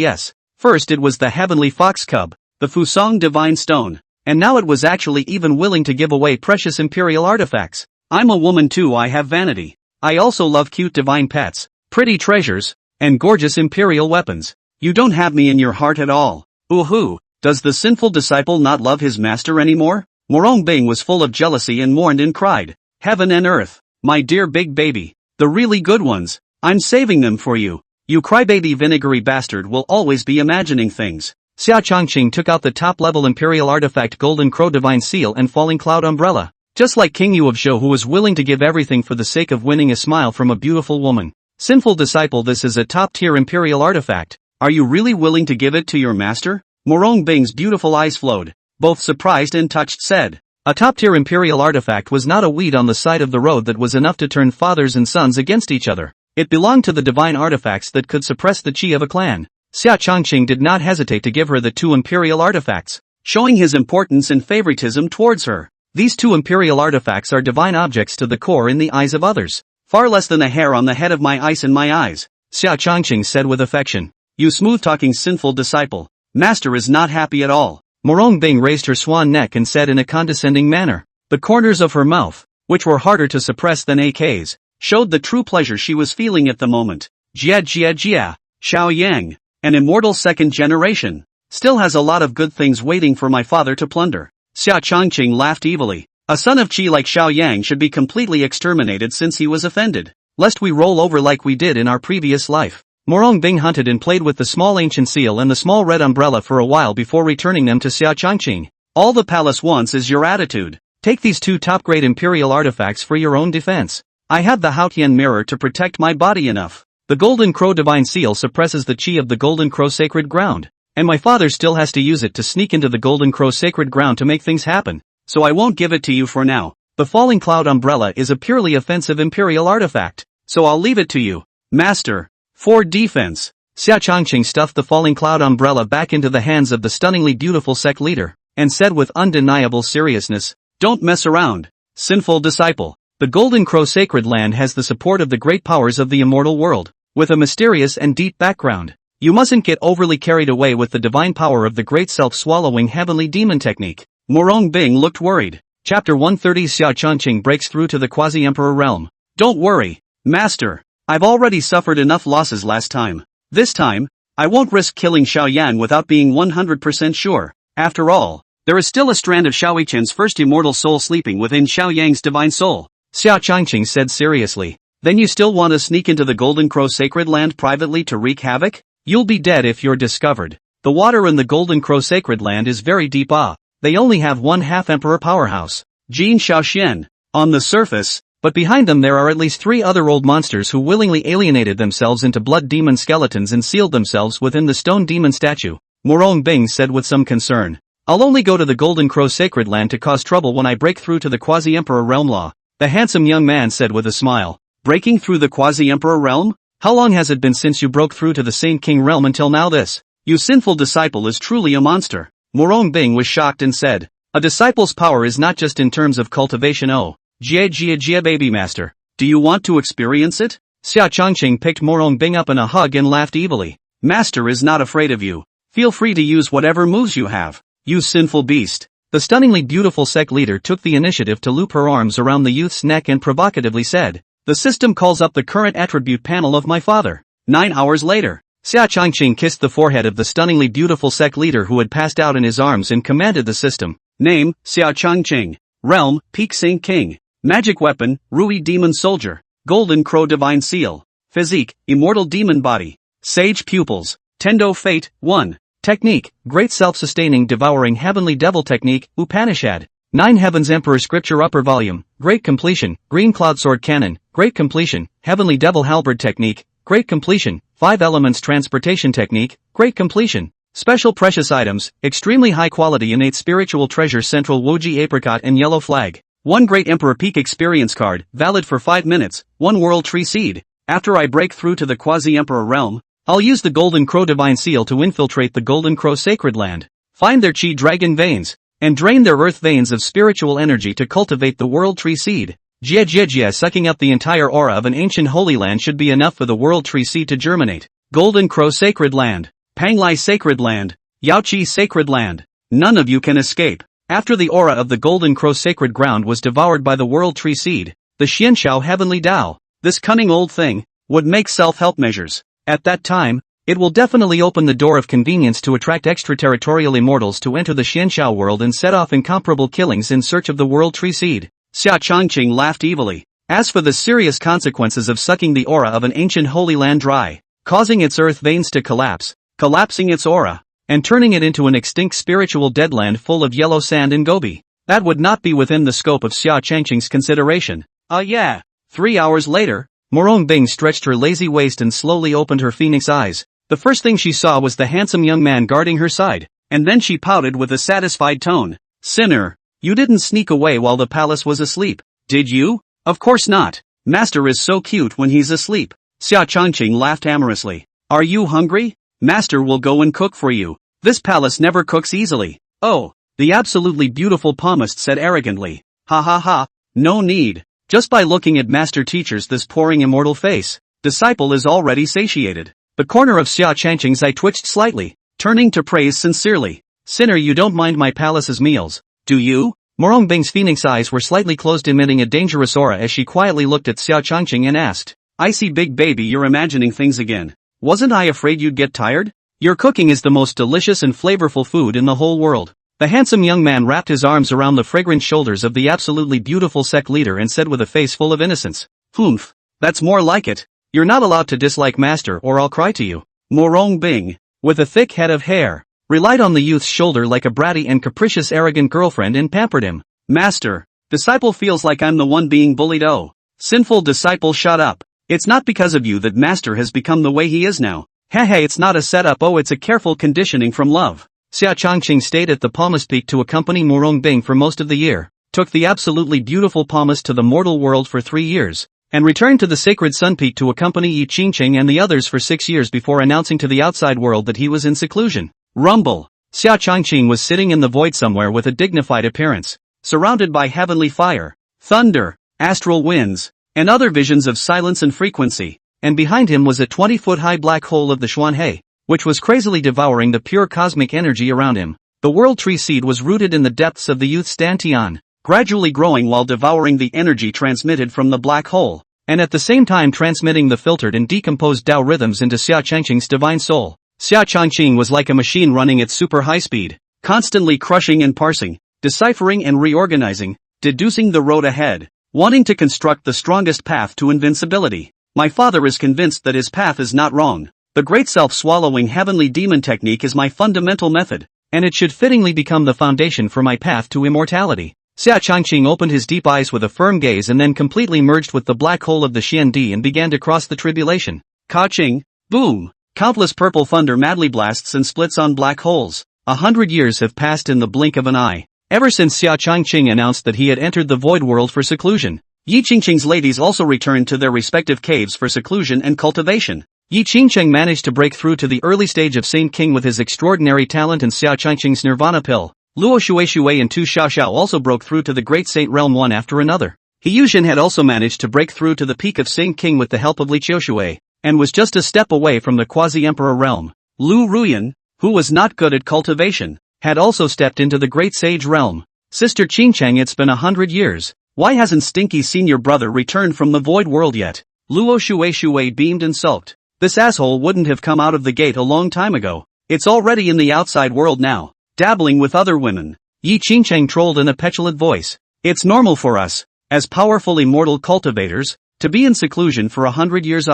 First it was the heavenly fox cub, the Fusong divine stone, and now it was actually even willing to give away precious imperial artifacts. I'm a woman too, I have vanity. I also love cute divine pets, pretty treasures, and gorgeous imperial weapons. You don't have me in your heart at all. Ooh-hoo. Does the sinful disciple not love his master anymore? Murong Bing was full of jealousy and mourned and cried. Heaven and earth, my dear big baby, the really good ones, I'm saving them for you. You crybaby vinegary bastard will always be imagining things. Xia Chongqing took out the top-level imperial artifact Golden Crow Divine Seal and Falling Cloud Umbrella. Just like King Yu of Zhou, who was willing to give everything for the sake of winning a smile from a beautiful woman. Sinful disciple, this is a top-tier imperial artifact. Are you really willing to give it to your master? Murong Bing's beautiful eyes flowed, both surprised and touched, said. A top-tier imperial artifact was not a weed on the side of the road that was enough to turn fathers and sons against each other. It belonged to the divine artifacts that could suppress the chi of a clan. Xia Chongqing did not hesitate to give her the two imperial artifacts, showing his importance and favoritism towards her. These two imperial artifacts are divine objects to the core in the eyes of others. Far less than a hair on the head of my ice in my eyes, Xia Chongqing said with affection. You smooth-talking sinful disciple. Master is not happy at all. Murong Bing raised her swan neck and said in a condescending manner. The corners of her mouth, which were harder to suppress than AKs, showed the true pleasure she was feeling at the moment. Jia, Xiao Yang, an immortal second generation, still has a lot of good things waiting for my father to plunder. Xia Changqing laughed evilly. A son of Qi like Xiao Yang should be completely exterminated since he was offended, lest we roll over like we did in our previous life. Murong Bing hunted and played with the small ancient seal and the small red umbrella for a while before returning them to Xia Changqing. All the palace wants is your attitude. Take these 2 top-grade imperial artifacts for your own defense. I have the Haotian mirror to protect my body enough. The Golden Crow Divine Seal suppresses the chi of the Golden Crow Sacred Ground, and my father still has to use it to sneak into the Golden Crow Sacred Ground to make things happen, so I won't give it to you for now. The Falling Cloud Umbrella is a purely offensive imperial artifact, so I'll leave it to you, Master. For defense. Xia Changqing stuffed the Falling Cloud Umbrella back into the hands of the stunningly beautiful sect leader, and said with undeniable seriousness, "Don't mess around, sinful disciple. The Golden Crow Sacred Land has the support of the great powers of the immortal world, with a mysterious and deep background. You mustn't get overly carried away with the divine power of the great self-swallowing heavenly demon technique." Murong Bing looked worried. Chapter 130 Xia Changqing breaks through to the Quasi-Emperor realm. Don't worry, Master. I've already suffered enough losses last time. This time, I won't risk killing Xiao Yan without being 100% sure. After all, there is still a strand of Xiao Yichen's first immortal soul sleeping within Xiao Yang's divine soul. Xia Changqing said seriously. Then you still want to sneak into the Golden Crow Sacred Land privately to wreak havoc? You'll be dead if you're discovered. The water in the Golden Crow Sacred Land is very deep. They only have one half-emperor powerhouse, Jin Shaoxian, on the surface, but behind them there are at least 3 other old monsters who willingly alienated themselves into blood demon skeletons and sealed themselves within the stone demon statue. Murong Bing said with some concern. I'll only go to the Golden Crow Sacred Land to cause trouble when I break through to the Quasi-Emperor realm. Law. The handsome young man said with a smile. Breaking through the Quasi-Emperor realm? How long has it been since you broke through to the Saint King realm until now? This, you sinful disciple, is truly a monster. Murong Bing was shocked and said, a disciple's power is not just in terms of cultivation. Oh, Jia baby master, do you want to experience it? Xia Changqing picked Murong Bing up in a hug and laughed evilly. Master is not afraid of you. Feel free to use whatever moves you have. You sinful beast. The stunningly beautiful sect leader took the initiative to loop her arms around the youth's neck and provocatively said, the system calls up the current attribute panel of my father. 9 hours later, Xia Changqing kissed the forehead of the stunningly beautiful sect leader who had passed out in his arms and commanded the system. Name, Xia Changqing. Realm, Peak Saint King. Magic weapon, Rui Demon Soldier. Golden Crow Divine Seal. Physique, Immortal Demon Body. Sage Pupils. Tendo Fate, 1. Technique, Great Self-Sustaining Devouring Heavenly Devil Technique, Upanishad. 9 Heavens Emperor Scripture Upper Volume, Great Completion, Green Cloud Sword Cannon, Great Completion, Heavenly Devil Halberd Technique, Great Completion, 5 Elements Transportation Technique, Great Completion. Special Precious Items, Extremely High Quality Innate Spiritual Treasure Central Woji Apricot and Yellow Flag. 1 Great Emperor Peak Experience Card, valid for 5 minutes, 1 World Tree Seed. After I break through to the Quasi-Emperor realm, I'll use the Golden Crow Divine Seal to infiltrate the Golden Crow Sacred Land, find their Chi Dragon veins, and drain their earth veins of spiritual energy to cultivate the World Tree Seed. Jia, sucking up the entire aura of an ancient holy land should be enough for the World Tree Seed to germinate. Golden Crow Sacred Land, Panglai Sacred Land, Yaoqi Sacred Land. None of you can escape. After the aura of the Golden Crow Sacred Ground was devoured by the World Tree Seed, the Xianxiao Heavenly Tao, this cunning old thing, would make self-help measures. At that time, it will definitely open the door of convenience to attract extraterritorial immortals to enter the Xianxiao world and set off incomparable killings in search of the World Tree Seed. Xia Changqing laughed evilly. As for the serious consequences of sucking the aura of an ancient holy land dry, causing its earth veins to collapse, collapsing its aura, and turning it into an extinct spiritual deadland full of yellow sand and gobi, that would not be within the scope of Xia Changqing's consideration. 3 hours later, Murong Bing stretched her lazy waist and slowly opened her phoenix eyes. The first thing she saw was the handsome young man guarding her side, and then she pouted with a satisfied tone. Sinner, you didn't sneak away while the palace was asleep, did you? Of course not. Master is so cute when he's asleep. Xia Changqing laughed amorously. Are you hungry? Master will go and cook for you. This palace never cooks easily. Oh, the absolutely beautiful palmist said arrogantly. Ha ha ha, no need. Just by looking at Master Teacher's this pouring immortal face, disciple is already satiated. The corner of Xia Changqing's eye twitched slightly, turning to praise sincerely. Sinner, you don't mind my palace's meals, do you? Murong Bing's phoenix eyes were slightly closed, emitting a dangerous aura as she quietly looked at Xiao Changqing and asked, I see, big baby, you're imagining things again. Wasn't I afraid you'd get tired? Your cooking is the most delicious and flavorful food in the whole world. The handsome young man wrapped his arms around the fragrant shoulders of the absolutely beautiful sect leader and said with a face full of innocence, Humph, that's more like it. You're not allowed to dislike master or I'll cry to you. Murong Bing, with a thick head of hair, relied on the youth's shoulder like a bratty and capricious arrogant girlfriend and pampered him. Master, disciple feels like I'm the one being bullied. Oh, sinful disciple, shut up. It's not because of you that master has become the way he is now. Hey, it's not a setup, oh, it's a careful conditioning from love. Xiao Changqing stayed at the Palmas Peak to accompany Murong Bing for most of the year, took the absolutely beautiful Palmas to the mortal world for 3 years, and returned to the sacred Sun Peak to accompany Yi Qingqing and the others for 6 years before announcing to the outside world that he was in seclusion. Rumble. Xiao Changqing was sitting in the void somewhere with a dignified appearance, surrounded by heavenly fire, thunder, astral winds, and other visions of silence and frequency, and behind him was a 20-foot-high black hole of the Xuanhe, which was crazily devouring the pure cosmic energy around him. The world tree seed was rooted in the depths of the youth's dantian, gradually growing while devouring the energy transmitted from the black hole, and at the same time transmitting the filtered and decomposed Tao rhythms into Xiao Changqing's divine soul. Xiao Changqing was like a machine running at super high speed, constantly crushing and parsing, deciphering and reorganizing, deducing the road ahead, wanting to construct the strongest path to invincibility. My father is convinced that his path is not wrong. The great self-swallowing heavenly demon technique is my fundamental method, and it should fittingly become the foundation for my path to immortality. Xiao Changqing opened his deep eyes with a firm gaze and then completely merged with the black hole of the Xiandi and began to cross the tribulation. Ka-ching, boom! Countless purple thunder madly blasts and splits on black holes. 100 years have passed in the blink of an eye. Ever since Xiao Changqing announced that he had entered the void world for seclusion, Yi Qingqing's ladies also returned to their respective caves for seclusion and cultivation. Yi Qingqing managed to break through to the early stage of Saint King with his extraordinary talent and Xiao Changqing's nirvana pill. Luo Shui and Tu Xiaoxiao also broke through to the great saint realm one after another. He Yuzhen had also managed to break through to the peak of Saint King with the help of Li Qiushui, and was just a step away from the quasi-emperor realm. Lu Ruyan, who was not good at cultivation, had also stepped into the great sage realm. Sister Qingcheng, it's been 100 years. Why hasn't Stinky senior brother returned from the void world yet? Luo Shui beamed and sulked. This asshole wouldn't have come out of the gate a long time ago. It's already in the outside world now, dabbling with other women. Yi Qingcheng trolled in a petulant voice. It's normal for us, as powerful immortal cultivators, to be in seclusion for 100 years.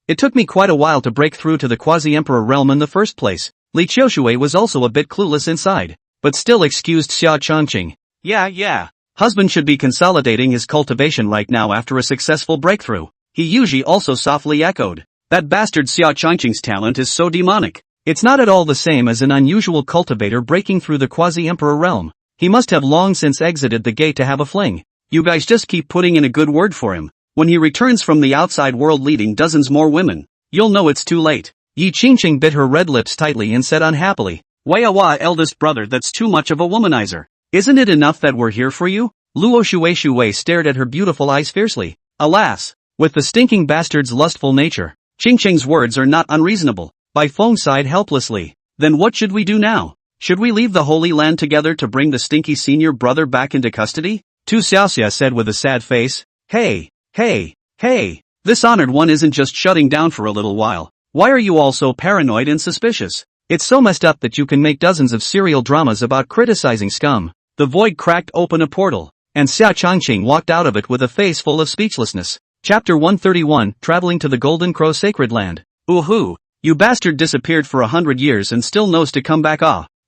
It took me quite a while to break through to the quasi-emperor realm in the first place. Li Qiushui was also a bit clueless inside, but still excused Xiao Changqing. Yeah. Husband should be consolidating his cultivation right now after a successful breakthrough. He Yuji also softly echoed. That bastard Xiao Changqing's talent is so demonic. It's not at all the same as an unusual cultivator breaking through the quasi-emperor realm. He must have long since exited the gate to have a fling. You guys just keep putting in a good word for him. When he returns from the outside world leading dozens more women, you'll know it's too late. Yi Qingqing bit her red lips tightly and said unhappily, Wah, eldest brother, that's too much of a womanizer. Isn't it enough that we're here for you? Luo Shui stared at her beautiful eyes fiercely. Alas, with the stinking bastard's lustful nature, Qingqing's words are not unreasonable. Bai Feng sighed helplessly. Then what should we do now? Should we leave the Holy Land together to bring the stinky senior brother back into custody? Tu Xiaoxia said with a sad face. Hey, this honored one isn't just shutting down for a little while. Why are you all so paranoid and suspicious? It's so messed up that you can make dozens of serial dramas about criticizing scum. The void cracked open a portal, and Xiao Changqing walked out of it with a face full of speechlessness. Chapter 131, Traveling to the Golden Crow Sacred Land. Ooh, you bastard disappeared for 100 years and still knows to come back.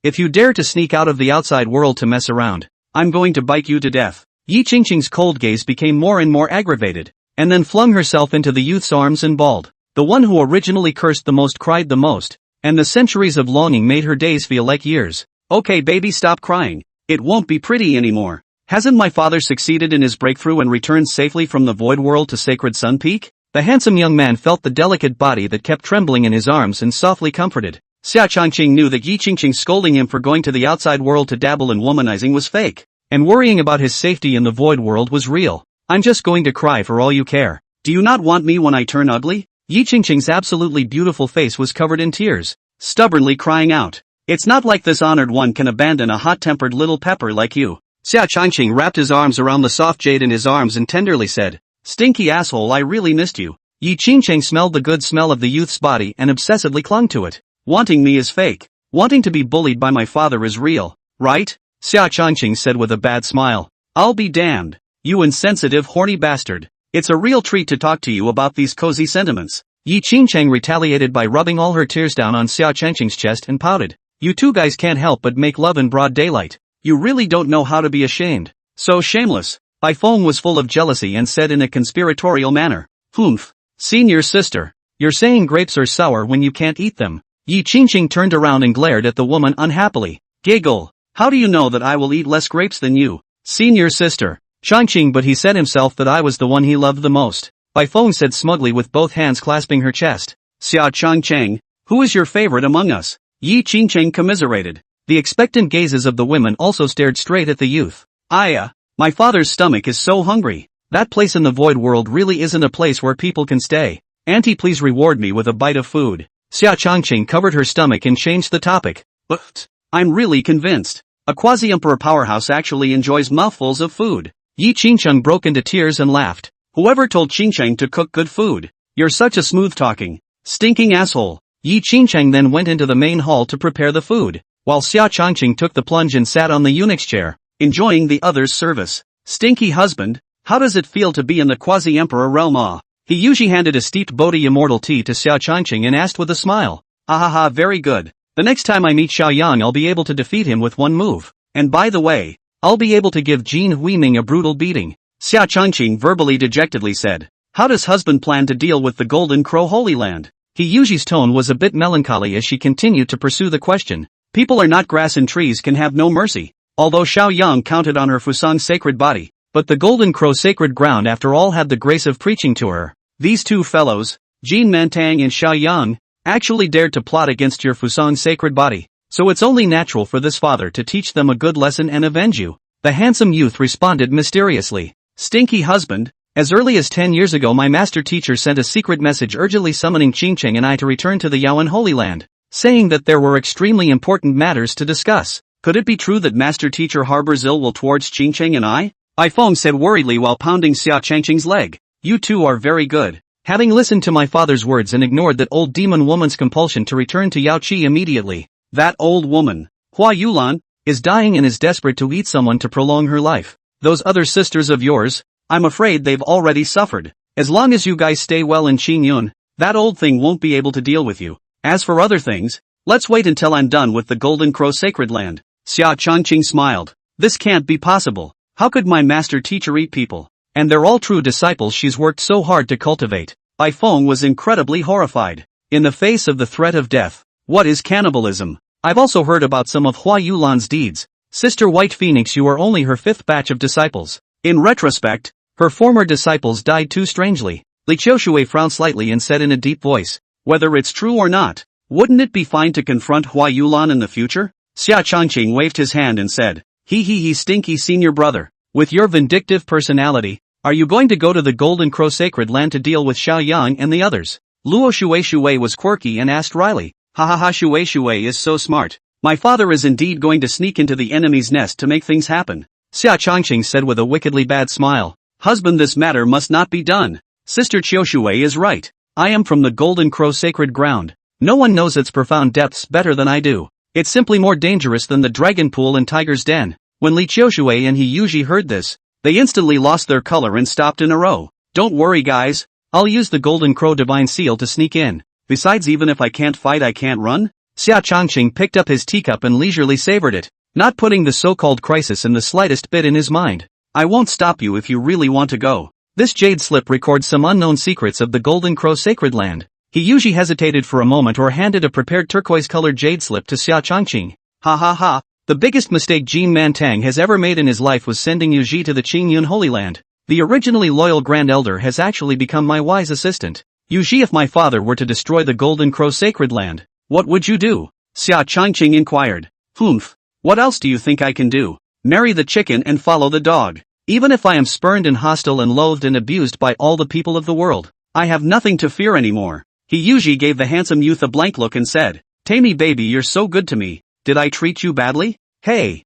If you dare to sneak out of the outside world to mess around, I'm going to bite you to death. Yi Qingqing's cold gaze became more and more aggravated, and then flung herself into the youth's arms and bawled. The one who originally cursed the most cried the most, and the centuries of longing made her days feel like years. Okay baby, stop crying. It won't be pretty anymore. Hasn't my father succeeded in his breakthrough and returned safely from the void world to Sacred Sun Peak? The handsome young man felt the delicate body that kept trembling in his arms and softly comforted. Xiao Changqing knew that Yi Qingqing scolding him for going to the outside world to dabble in womanizing was fake, and worrying about his safety in the void world was real. I'm just going to cry for all you care. Do you not want me when I turn ugly? Yi Qingqing's absolutely beautiful face was covered in tears, stubbornly crying out. It's not like this honored one can abandon a hot-tempered little pepper like you. Xia Changqing wrapped his arms around the soft jade in his arms and tenderly said, "Stinky asshole, I really missed you." Yi Qingcheng smelled the good smell of the youth's body and obsessively clung to it. "Wanting me is fake. Wanting to be bullied by my father is real, right?" Xia Changqing said with a bad smile. "I'll be damned. You insensitive horny bastard. It's a real treat to talk to you about these cozy sentiments." Yi Qingcheng retaliated by rubbing all her tears down on Xia Changqing's chest and pouted. "You two guys can't help but make love in broad daylight. You really don't know how to be ashamed. So shameless." Bai Feng was full of jealousy and said in a conspiratorial manner, "Humph. Senior sister. You're saying grapes are sour when you can't eat them." Yi Qingqing turned around and glared at the woman unhappily. "Giggle. How do you know that I will eat less grapes than you, senior sister?" "Changqing, but he said himself that I was the one he loved the most," Bai Feng said smugly with both hands clasping her chest. "Xia Changqing, who is your favorite among us?" Yi Qingcheng commiserated. The expectant gazes of the women also stared straight at the youth. My father's stomach is so hungry. That place in the void world really isn't a place where people can stay. Auntie, please reward me with a bite of food." Xia Changqing covered her stomach and changed the topic. "But I'm really convinced. A quasi-emperor powerhouse actually enjoys mouthfuls of food." Yi Qingcheng broke into tears and laughed. "Whoever told Qingcheng to cook good food? You're such a smooth-talking, stinking asshole." Yi Qingcheng then went into the main hall to prepare the food, while Xia Changqing took the plunge and sat on the eunuch's chair, enjoying the other's service. "Stinky husband, how does it feel to be in the quasi-emperor realm?" He usually handed a steeped Bodhi immortal tea to Xia Changqing and asked with a smile. "Ahaha, very good. The next time I meet Xiaoyang I'll be able to defeat him with one move. And by the way, I'll be able to give Jin Huiming a brutal beating." Xia Changqing verbally dejectedly said. "How does husband plan to deal with the Golden Crow Holy Land?" He Yuji's tone was a bit melancholy as she continued to pursue the question. "People are not grass and trees can have no mercy." Although Xiaoyang counted on her Fusang's sacred body, but the Golden Crow sacred ground after all had the grace of preaching to her. "These two fellows, Jin Mantang and Xiaoyang, actually dared to plot against your Fusang's sacred body, so it's only natural for this father to teach them a good lesson and avenge you." The handsome youth responded mysteriously. "Stinky husband, as early as 10 years ago my master teacher sent a secret message urgently summoning Qingcheng and I to return to the Yaoan Holy Land, saying that there were extremely important matters to discuss. Could it be true that master teacher harbors ill will towards Qingcheng and I?" Bai Feng said worriedly while pounding Xia Changqing's leg. "You two are very good. Having listened to my father's words and ignored that old demon woman's compulsion to return to Yaoqi immediately. That old woman, Hua Yulan, is dying and is desperate to eat someone to prolong her life. Those other sisters of yours, I'm afraid they've already suffered. As long as you guys stay well in Qingyun, that old thing won't be able to deal with you. As for other things, let's wait until I'm done with the Golden Crow Sacred Land." Xia Changqing smiled. "This can't be possible. How could my master teacher eat people? And they're all true disciples she's worked so hard to cultivate." Bai Feng was incredibly horrified. In the face of the threat of death, what is cannibalism? "I've also heard about some of Hua Yulan's deeds. Sister White Phoenix, you are only her 5th batch of disciples. In retrospect, her former disciples died too strangely." Li Qiushui frowned slightly and said in a deep voice, "Whether it's true or not, wouldn't it be fine to confront Hua Yulan in the future?" Xia Changqing waved his hand and said, He stinky senior brother. With your vindictive personality, are you going to go to the Golden Crow Sacred Land to deal with Xiaoyang and the others?" Luo Shui was quirky and asked wryly. "Ha, Shui is so smart. My father is indeed going to sneak into the enemy's nest to make things happen." Xia Changqing said with a wickedly bad smile. "Husband, this matter must not be done. Sister Qiushui is right. I am from the Golden Crow Sacred Ground. No one knows its profound depths better than I do. It's simply more dangerous than the dragon pool and tiger's den." When Li Qiushui and he Yuji heard this, they instantly lost their color and stopped in a row. "Don't worry guys, I'll use the Golden Crow Divine Seal to sneak in. Besides, even if I can't fight I can't run." Xia Changqing picked up his teacup and leisurely savored it, not putting the so-called crisis in the slightest bit in his mind. "I won't stop you if you really want to go. This jade slip records some unknown secrets of the Golden Crow Sacred Land." He usually hesitated for a moment or handed a prepared turquoise-colored jade slip to Xia Changqing. Ha. The biggest mistake Jin Mantang has ever made in his life was sending Yuji to the Qingyun Holy Land. The originally loyal Grand Elder has actually become my wise assistant. Yuji, if my father were to destroy the Golden Crow Sacred Land, what would you do?" Xia Changqing inquired. "Humph. What else do you think I can do? Marry the chicken and follow the dog. Even if I am spurned and hostile and loathed and abused by all the people of the world, I have nothing to fear anymore." He Yuji gave the handsome youth a blank look and said, "Tammy baby, you're so good to me. Did I treat you badly?" Hey,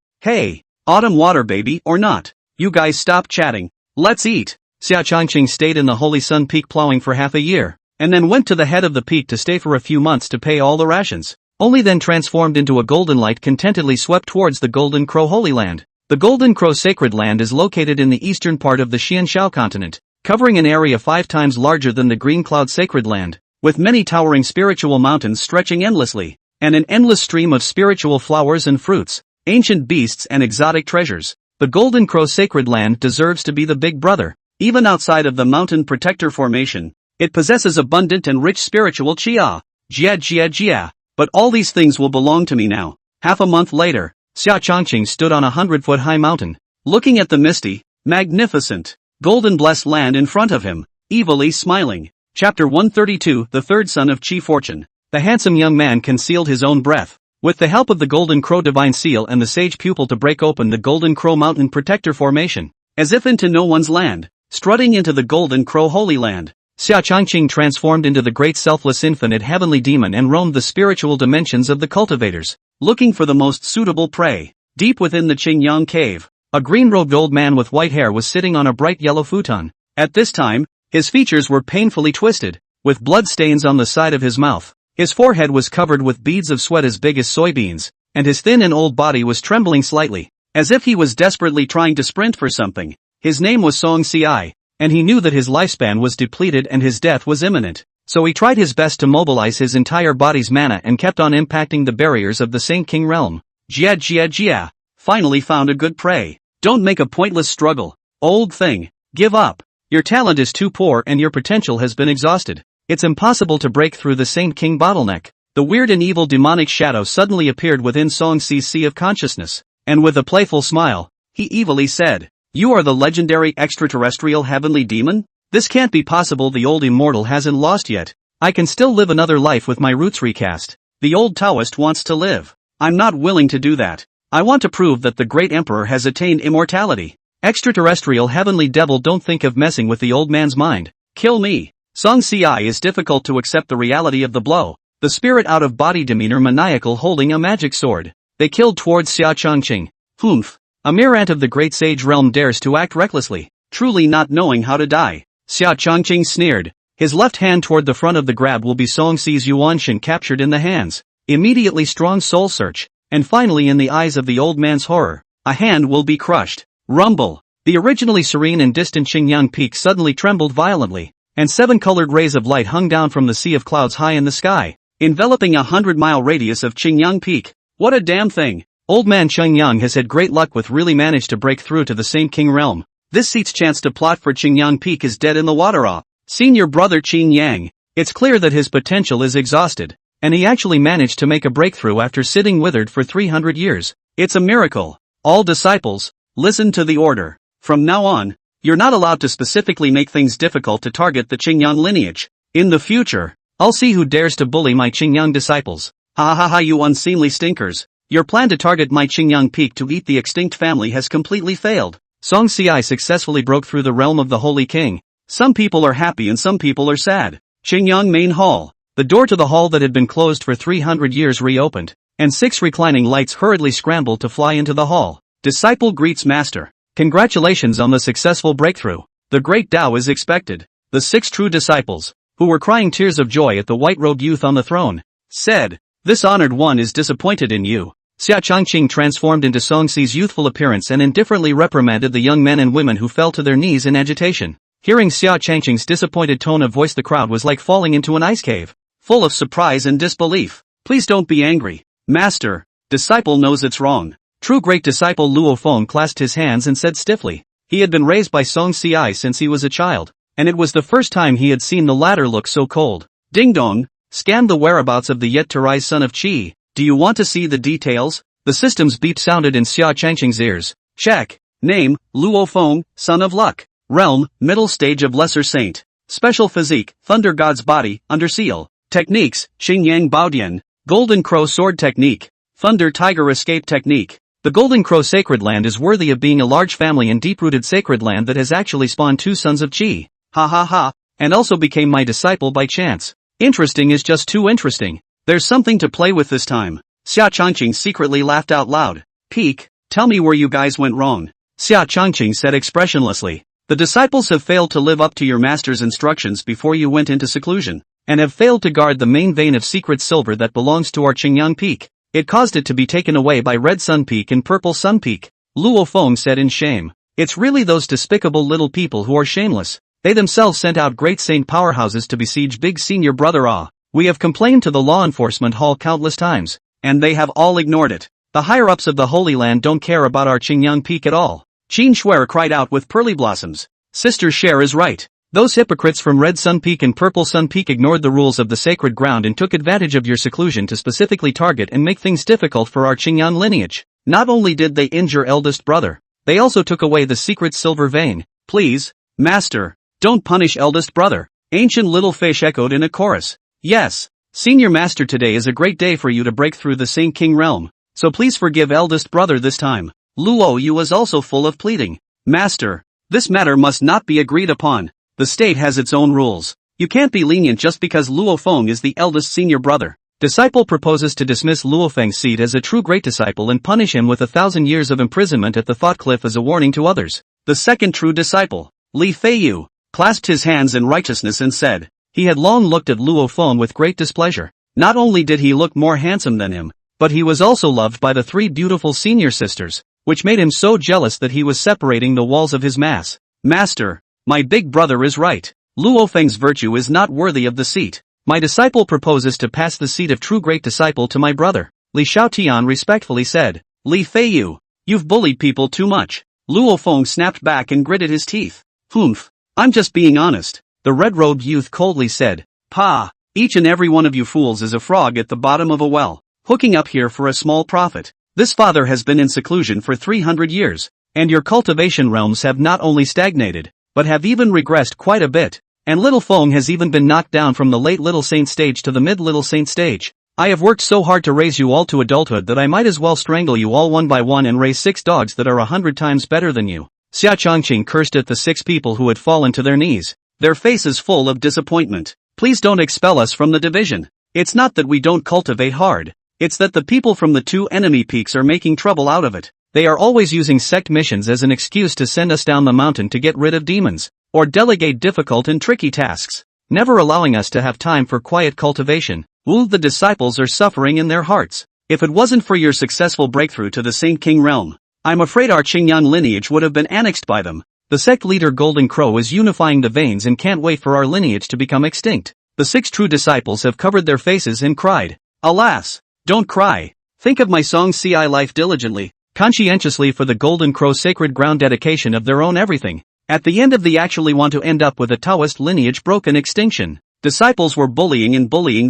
Autumn water baby or not? You guys stop chatting. Let's eat. Xia Changqing stayed in the Holy Sun Peak plowing for half a year, and then went to the head of the peak to stay for a few months to pay all the rations. Only then transformed into a golden light contentedly swept towards the Golden Crow Holy Land. The Golden Crow Sacred Land is located in the eastern part of the Xianxiao continent, covering an area 5 times larger than the Green Cloud Sacred Land, with many towering spiritual mountains stretching endlessly, and an endless stream of spiritual flowers and fruits, ancient beasts and exotic treasures. The Golden Crow Sacred Land deserves to be the big brother. Even outside of the Mountain Protector Formation, it possesses abundant and rich spiritual qia. Jia. But all these things will belong to me now. Half a month later, Xia Changqing stood on a 100-foot-high mountain, looking at the misty, magnificent, golden blessed land in front of him, evilly smiling. Chapter 132, The Third Son of Qi Fortune. The handsome young man concealed his own breath, with the help of the Golden Crow Divine Seal and the Sage Pupil to break open the Golden Crow Mountain Protector Formation, as if into no one's land, strutting into the Golden Crow Holy Land. Xia Changqing transformed into the great selfless infinite heavenly demon and roamed the spiritual dimensions of the cultivators, looking for the most suitable prey. Deep within the Qingyang cave, a green-robed old man with white hair was sitting on a bright yellow futon. At this time, his features were painfully twisted, with blood stains on the side of his mouth. His forehead was covered with beads of sweat as big as soybeans, and his thin and old body was trembling slightly, as if he was desperately trying to sprint for something. His name was Song Ci, and he knew that his lifespan was depleted and his death was imminent. So he tried his best to mobilize his entire body's mana and kept on impacting the barriers of the Saint King realm. Jia. Finally found a good prey. Don't make a pointless struggle, old thing. Give up. Your talent is too poor and your potential has been exhausted. It's impossible to break through the Saint King bottleneck. The weird and evil demonic shadow suddenly appeared within Song Ci's sea of consciousness, and with a playful smile, he evilly said, "You are the legendary extraterrestrial heavenly demon? This can't be possible. The old immortal hasn't lost yet. I can still live another life with my roots recast. The old Taoist wants to live. I'm not willing to do that. I want to prove that the great emperor has attained immortality. Extraterrestrial heavenly devil, don't think of messing with the old man's mind. Kill me." Song Ci is difficult to accept the reality of the blow. The spirit out of body demeanor maniacal holding a magic sword. They killed towards Xia Changqing. Humph. A mere ant of the great sage realm dares to act recklessly, truly not knowing how to die. Xia Changqing sneered. His left hand toward the front of the grab will be Song Ci's Yuanshan captured in the hands. Immediately strong soul search, and finally in the eyes of the old man's horror, a hand will be crushed. Rumble. The originally serene and distant Qingyang peak suddenly trembled violently, and 7 colored rays of light hung down from the sea of clouds high in the sky, enveloping a 100-mile radius of Qingyang peak. What a damn thing. Old man Qingyang has had great luck with really managed to break through to the Saint King realm. This seat's chance to plot for Qingyang Peak is dead in the water. Senior brother Qingyang. It's clear that his potential is exhausted, and he actually managed to make a breakthrough after sitting withered for 300 years. It's a miracle. All disciples, listen to the order. From now on, you're not allowed to specifically make things difficult to target the Qingyang lineage. In the future, I'll see who dares to bully my Qingyang disciples. Ha ha ha, you unseemly stinkers. Your plan to target my Qingyang Peak to eat the extinct family has completely failed. Song Ci successfully broke through the realm of the Holy King. Some people are happy and some people are sad. Qingyang Main Hall. The door to the hall that had been closed for 300 years reopened, and 6 reclining lights hurriedly scrambled to fly into the hall. Disciple greets master. Congratulations on the successful breakthrough. The great Tao is expected. The 6 true disciples, who were crying tears of joy at the white-robed youth on the throne, said, "This honored one is disappointed in you." Xia Changqing transformed into Song Ci's youthful appearance and indifferently reprimanded the young men and women who fell to their knees in agitation. Hearing Xia Changqing's disappointed tone of voice, the crowd was like falling into an ice cave, full of surprise and disbelief. "Please don't be angry, master. Disciple knows it's wrong." True great disciple Luo Feng clasped his hands and said stiffly. He had been raised by Song Ci since he was a child, and it was the first time he had seen the latter look so cold. Ding dong, scan the whereabouts of the yet to rise son of Qi. Do you want to see the details? The system's beep sounded in Xia Changqing's ears. Check. Name, Luo Feng, son of luck. Realm, middle stage of lesser saint. Special physique, thunder god's body, under seal. Techniques, Xingyang Baodian, Golden Crow sword technique, Thunder Tiger escape technique. The Golden Crow Sacred Land is worthy of being a large family and deep-rooted sacred land that has actually spawned 2 sons of Qi. Ha ha ha, and also became my disciple by chance. Interesting is just too interesting. There's something to play with this time. Xia Changqing secretly laughed out loud. Peak, Tell me where you guys went wrong. Xia Changqing said expressionlessly. The disciples have failed to live up to your master's instructions before you went into seclusion, and have failed to guard the main vein of secret silver that belongs to our Qingyang Peak. It caused it to be taken away by Red Sun Peak and Purple Sun Peak. Luo Feng said in shame. It's really those despicable little people who are shameless. They themselves sent out great saint powerhouses to besiege Big Senior Brother Ah. We have complained to the law enforcement hall countless times, and they have all ignored it. The higher-ups of the Holy Land don't care about our Qingyang Peak at all. Qin Shuer cried out with pearly blossoms. Sister Cher is right. Those hypocrites from Red Sun Peak and Purple Sun Peak ignored the rules of the sacred ground and took advantage of your seclusion to specifically target and make things difficult for our Qingyang lineage. Not only did they injure eldest brother, they also took away the secret silver vein. Please, Master, don't punish eldest brother. Ancient little fish echoed in a chorus. Yes, Senior Master, today is a great day for you to break through the Saint King realm. So please forgive eldest brother this time. Luo Yu was also full of pleading. Master, this matter must not be agreed upon. The state has its own rules. You can't be lenient just because Luo Feng is the eldest senior brother. Disciple proposes to dismiss Luo Feng's seat as a true great disciple and punish him with 1,000 years of imprisonment at the thought cliff as a warning to others. The second true disciple, Li Feiyu, clasped his hands in righteousness and said, he had long looked at Luo Feng with great displeasure. Not only did he look more handsome than him, but he was also loved by the 3 beautiful senior sisters, which made him so jealous that he was separating the walls of his mass. Master, my big brother is right. Luo Feng's virtue is not worthy of the seat. My disciple proposes to pass the seat of true great disciple to my brother. Li Xiaotian respectfully said. Li Feiyu, you've bullied people too much. Luo Feng snapped back and gritted his teeth. Humph, I'm just being honest. The red-robed youth coldly said. Pa, each and every one of you fools is a frog at the bottom of a well, hooking up here for a small profit. This father has been in seclusion for 300 years, and your cultivation realms have not only stagnated, but have even regressed quite a bit, and Little Feng has even been knocked down from the late Little Saint stage to the mid-Little Saint stage. I have worked so hard to raise you all to adulthood that I might as well strangle you all one by one and raise 6 dogs that are 100 times better than you. Xia Changqing cursed at the 6 people who had fallen to their knees, their faces full of disappointment. Please don't expel us from the division. It's not that we don't cultivate hard. It's that the people from the 2 enemy peaks are making trouble out of it. They are always using sect missions as an excuse to send us down the mountain to get rid of demons, or delegate difficult and tricky tasks, never allowing us to have time for quiet cultivation. The disciples are suffering in their hearts. If it wasn't for your successful breakthrough to the Saint King realm, I'm afraid our Qingyang lineage would have been annexed by them. The sect leader Golden Crow is unifying the veins and can't wait for our lineage to become extinct. The 6 true disciples have covered their faces and cried. Alas! Don't cry. Think of my song CI Life diligently, conscientiously for the Golden Crow sacred ground dedication of their own everything. At the end of the actually want to end up with a Taoist lineage broken extinction. Disciples were bullying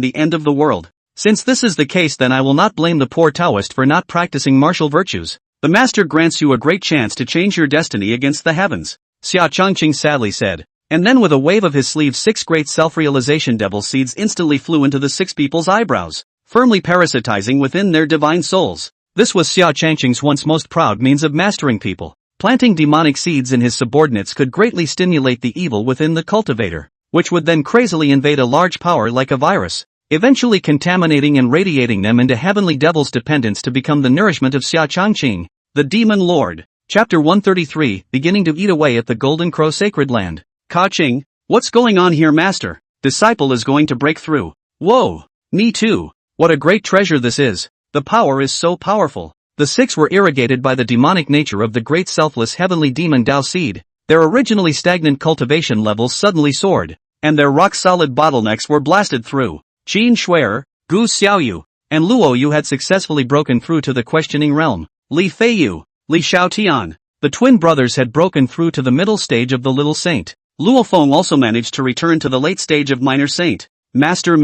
the end of the world. Since this is the case, then I will not blame the poor Taoist for not practicing martial virtues. The master grants you a great chance to change your destiny against the heavens. Xia Changqing sadly said. And then with a wave of his sleeve 6 great self-realization devil seeds instantly flew into the 6 people's eyebrows, firmly parasitizing within their divine souls. This was Xia Changqing's once most proud means of mastering people. Planting demonic seeds in his subordinates could greatly stimulate the evil within the cultivator, which would then crazily invade a large power like a virus, eventually contaminating and radiating them into heavenly devil's dependence to become the nourishment of Xia Changqing, the demon lord. Chapter 133, beginning to eat away at the Golden Crow sacred land. Ka Qing, what's going on here, master? Disciple is going to break through. Whoa, me too. What a great treasure this is. The power is so powerful. The 6 were irrigated by the demonic nature of the great selfless heavenly demon Dao seed. Their originally stagnant cultivation levels suddenly soared, and their rock-solid bottlenecks were blasted through. Qin Shuer, Gu Xiaoyu, and Luo Yu had successfully broken through to the questioning realm. Li Feiyu, Li Xiaotian, the twin brothers had broken through to the middle stage of the Little Saint. Luo Feng also managed to return to the late stage of Minor Saint. Master,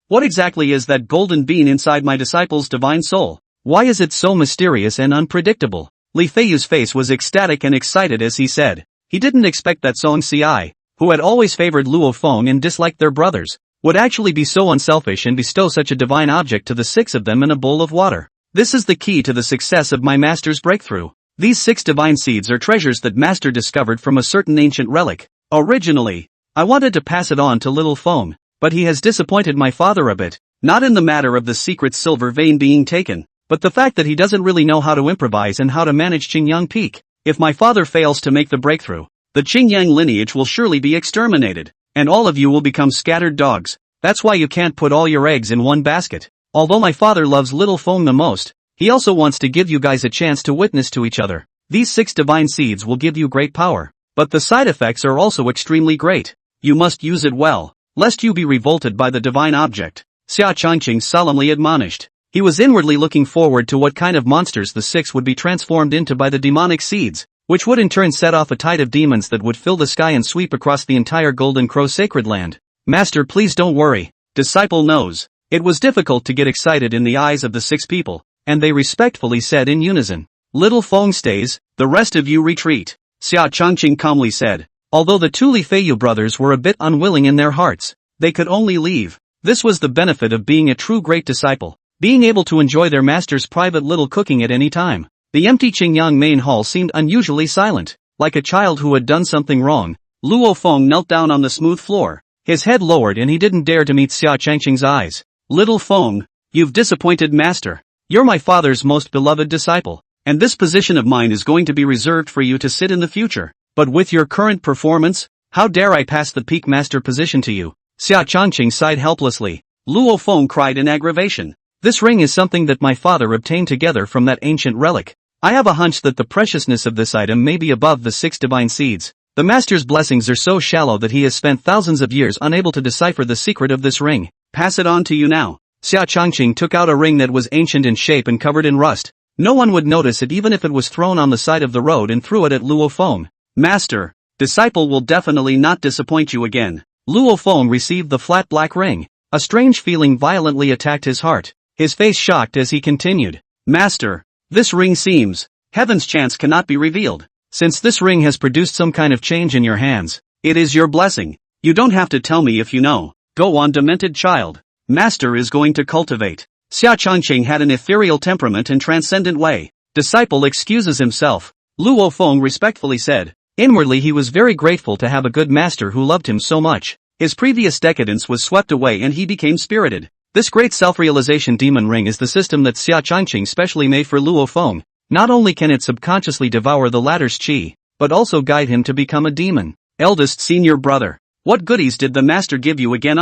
what exactly is that golden bean inside my disciple's divine soul? Why is it so mysterious and unpredictable? Li Feiyu's face was ecstatic and excited as he said. He didn't expect that Song Ci, who had always favored Luo Feng and disliked their brothers, would actually be so unselfish and bestow such a divine object to the 6 of them in a bowl of water. This is the key to the success of my master's breakthrough. These 6 divine seeds are treasures that master discovered from a certain ancient relic. Originally, I wanted to pass it on to Little Feng, but he has disappointed my father a bit, not in the matter of the secret silver vein being taken, but the fact that he doesn't really know how to improvise and how to manage Qingyang Peak. If my father fails to make the breakthrough, the Qingyang lineage will surely be exterminated, and all of you will become scattered dogs. That's why you can't put all your eggs in one basket. Although my father loves little Feng the most, he also wants to give you guys a chance to witness to each other. These 6 divine seeds will give you great power, but the side effects are also extremely great. You must use it well, lest you be revolted by the divine object, Xia Changqing solemnly admonished. He was inwardly looking forward to what kind of monsters the 6 would be transformed into by the demonic seeds, which would in turn set off a tide of demons that would fill the sky and sweep across the entire Golden Crow sacred land. Master, please don't worry. Disciple knows. It was difficult to get excited in the eyes of the 6 people, and they respectfully said in unison, Little Feng stays, the rest of you retreat. Xia Changqing calmly said. Although the 2 Li Feiyu brothers were a bit unwilling in their hearts, they could only leave. This was the benefit of being a true great disciple, being able to enjoy their master's private little cooking at any time. The empty Qingyang main hall seemed unusually silent, like a child who had done something wrong. Luo Feng knelt down on the smooth floor, his head lowered, and he didn't dare to meet Xia Changqing's eyes. Little Feng, you've disappointed master. You're my father's most beloved disciple, and this position of mine is going to be reserved for you to sit in the future. But with your current performance, how dare I pass the peak master position to you? Xia Changqing sighed helplessly. Luo Feng cried in aggravation. This ring is something that my father obtained together from that ancient relic. I have a hunch that the preciousness of this item may be above the 6 divine seeds. The master's blessings are so shallow that he has spent thousands of years unable to decipher the secret of this ring. Pass it on to you now. Xia Changqing took out a ring that was ancient in shape and covered in rust. No one would notice it even if it was thrown on the side of the road, and threw it at Luo Feng. Master, disciple will definitely not disappoint you again. Luo Feng received the flat black ring. A strange feeling violently attacked his heart. His face shocked as he continued. Master, this ring seems, heaven's chance cannot be revealed. Since this ring has produced some kind of change in your hands, it is your blessing. You don't have to tell me if you know. Go on, demented child. Master is going to cultivate. Xia Changqing had an ethereal temperament and transcendent way. Disciple excuses himself. Luo Feng respectfully said. Inwardly he was very grateful to have a good master who loved him so much. His previous decadence was swept away and he became spirited. This great self-realization demon ring is the system that Xia Changqing specially made for Luo Feng. Not only can it subconsciously devour the latter's qi, but also guide him to become a demon. Eldest senior brother. What goodies did the master give you again?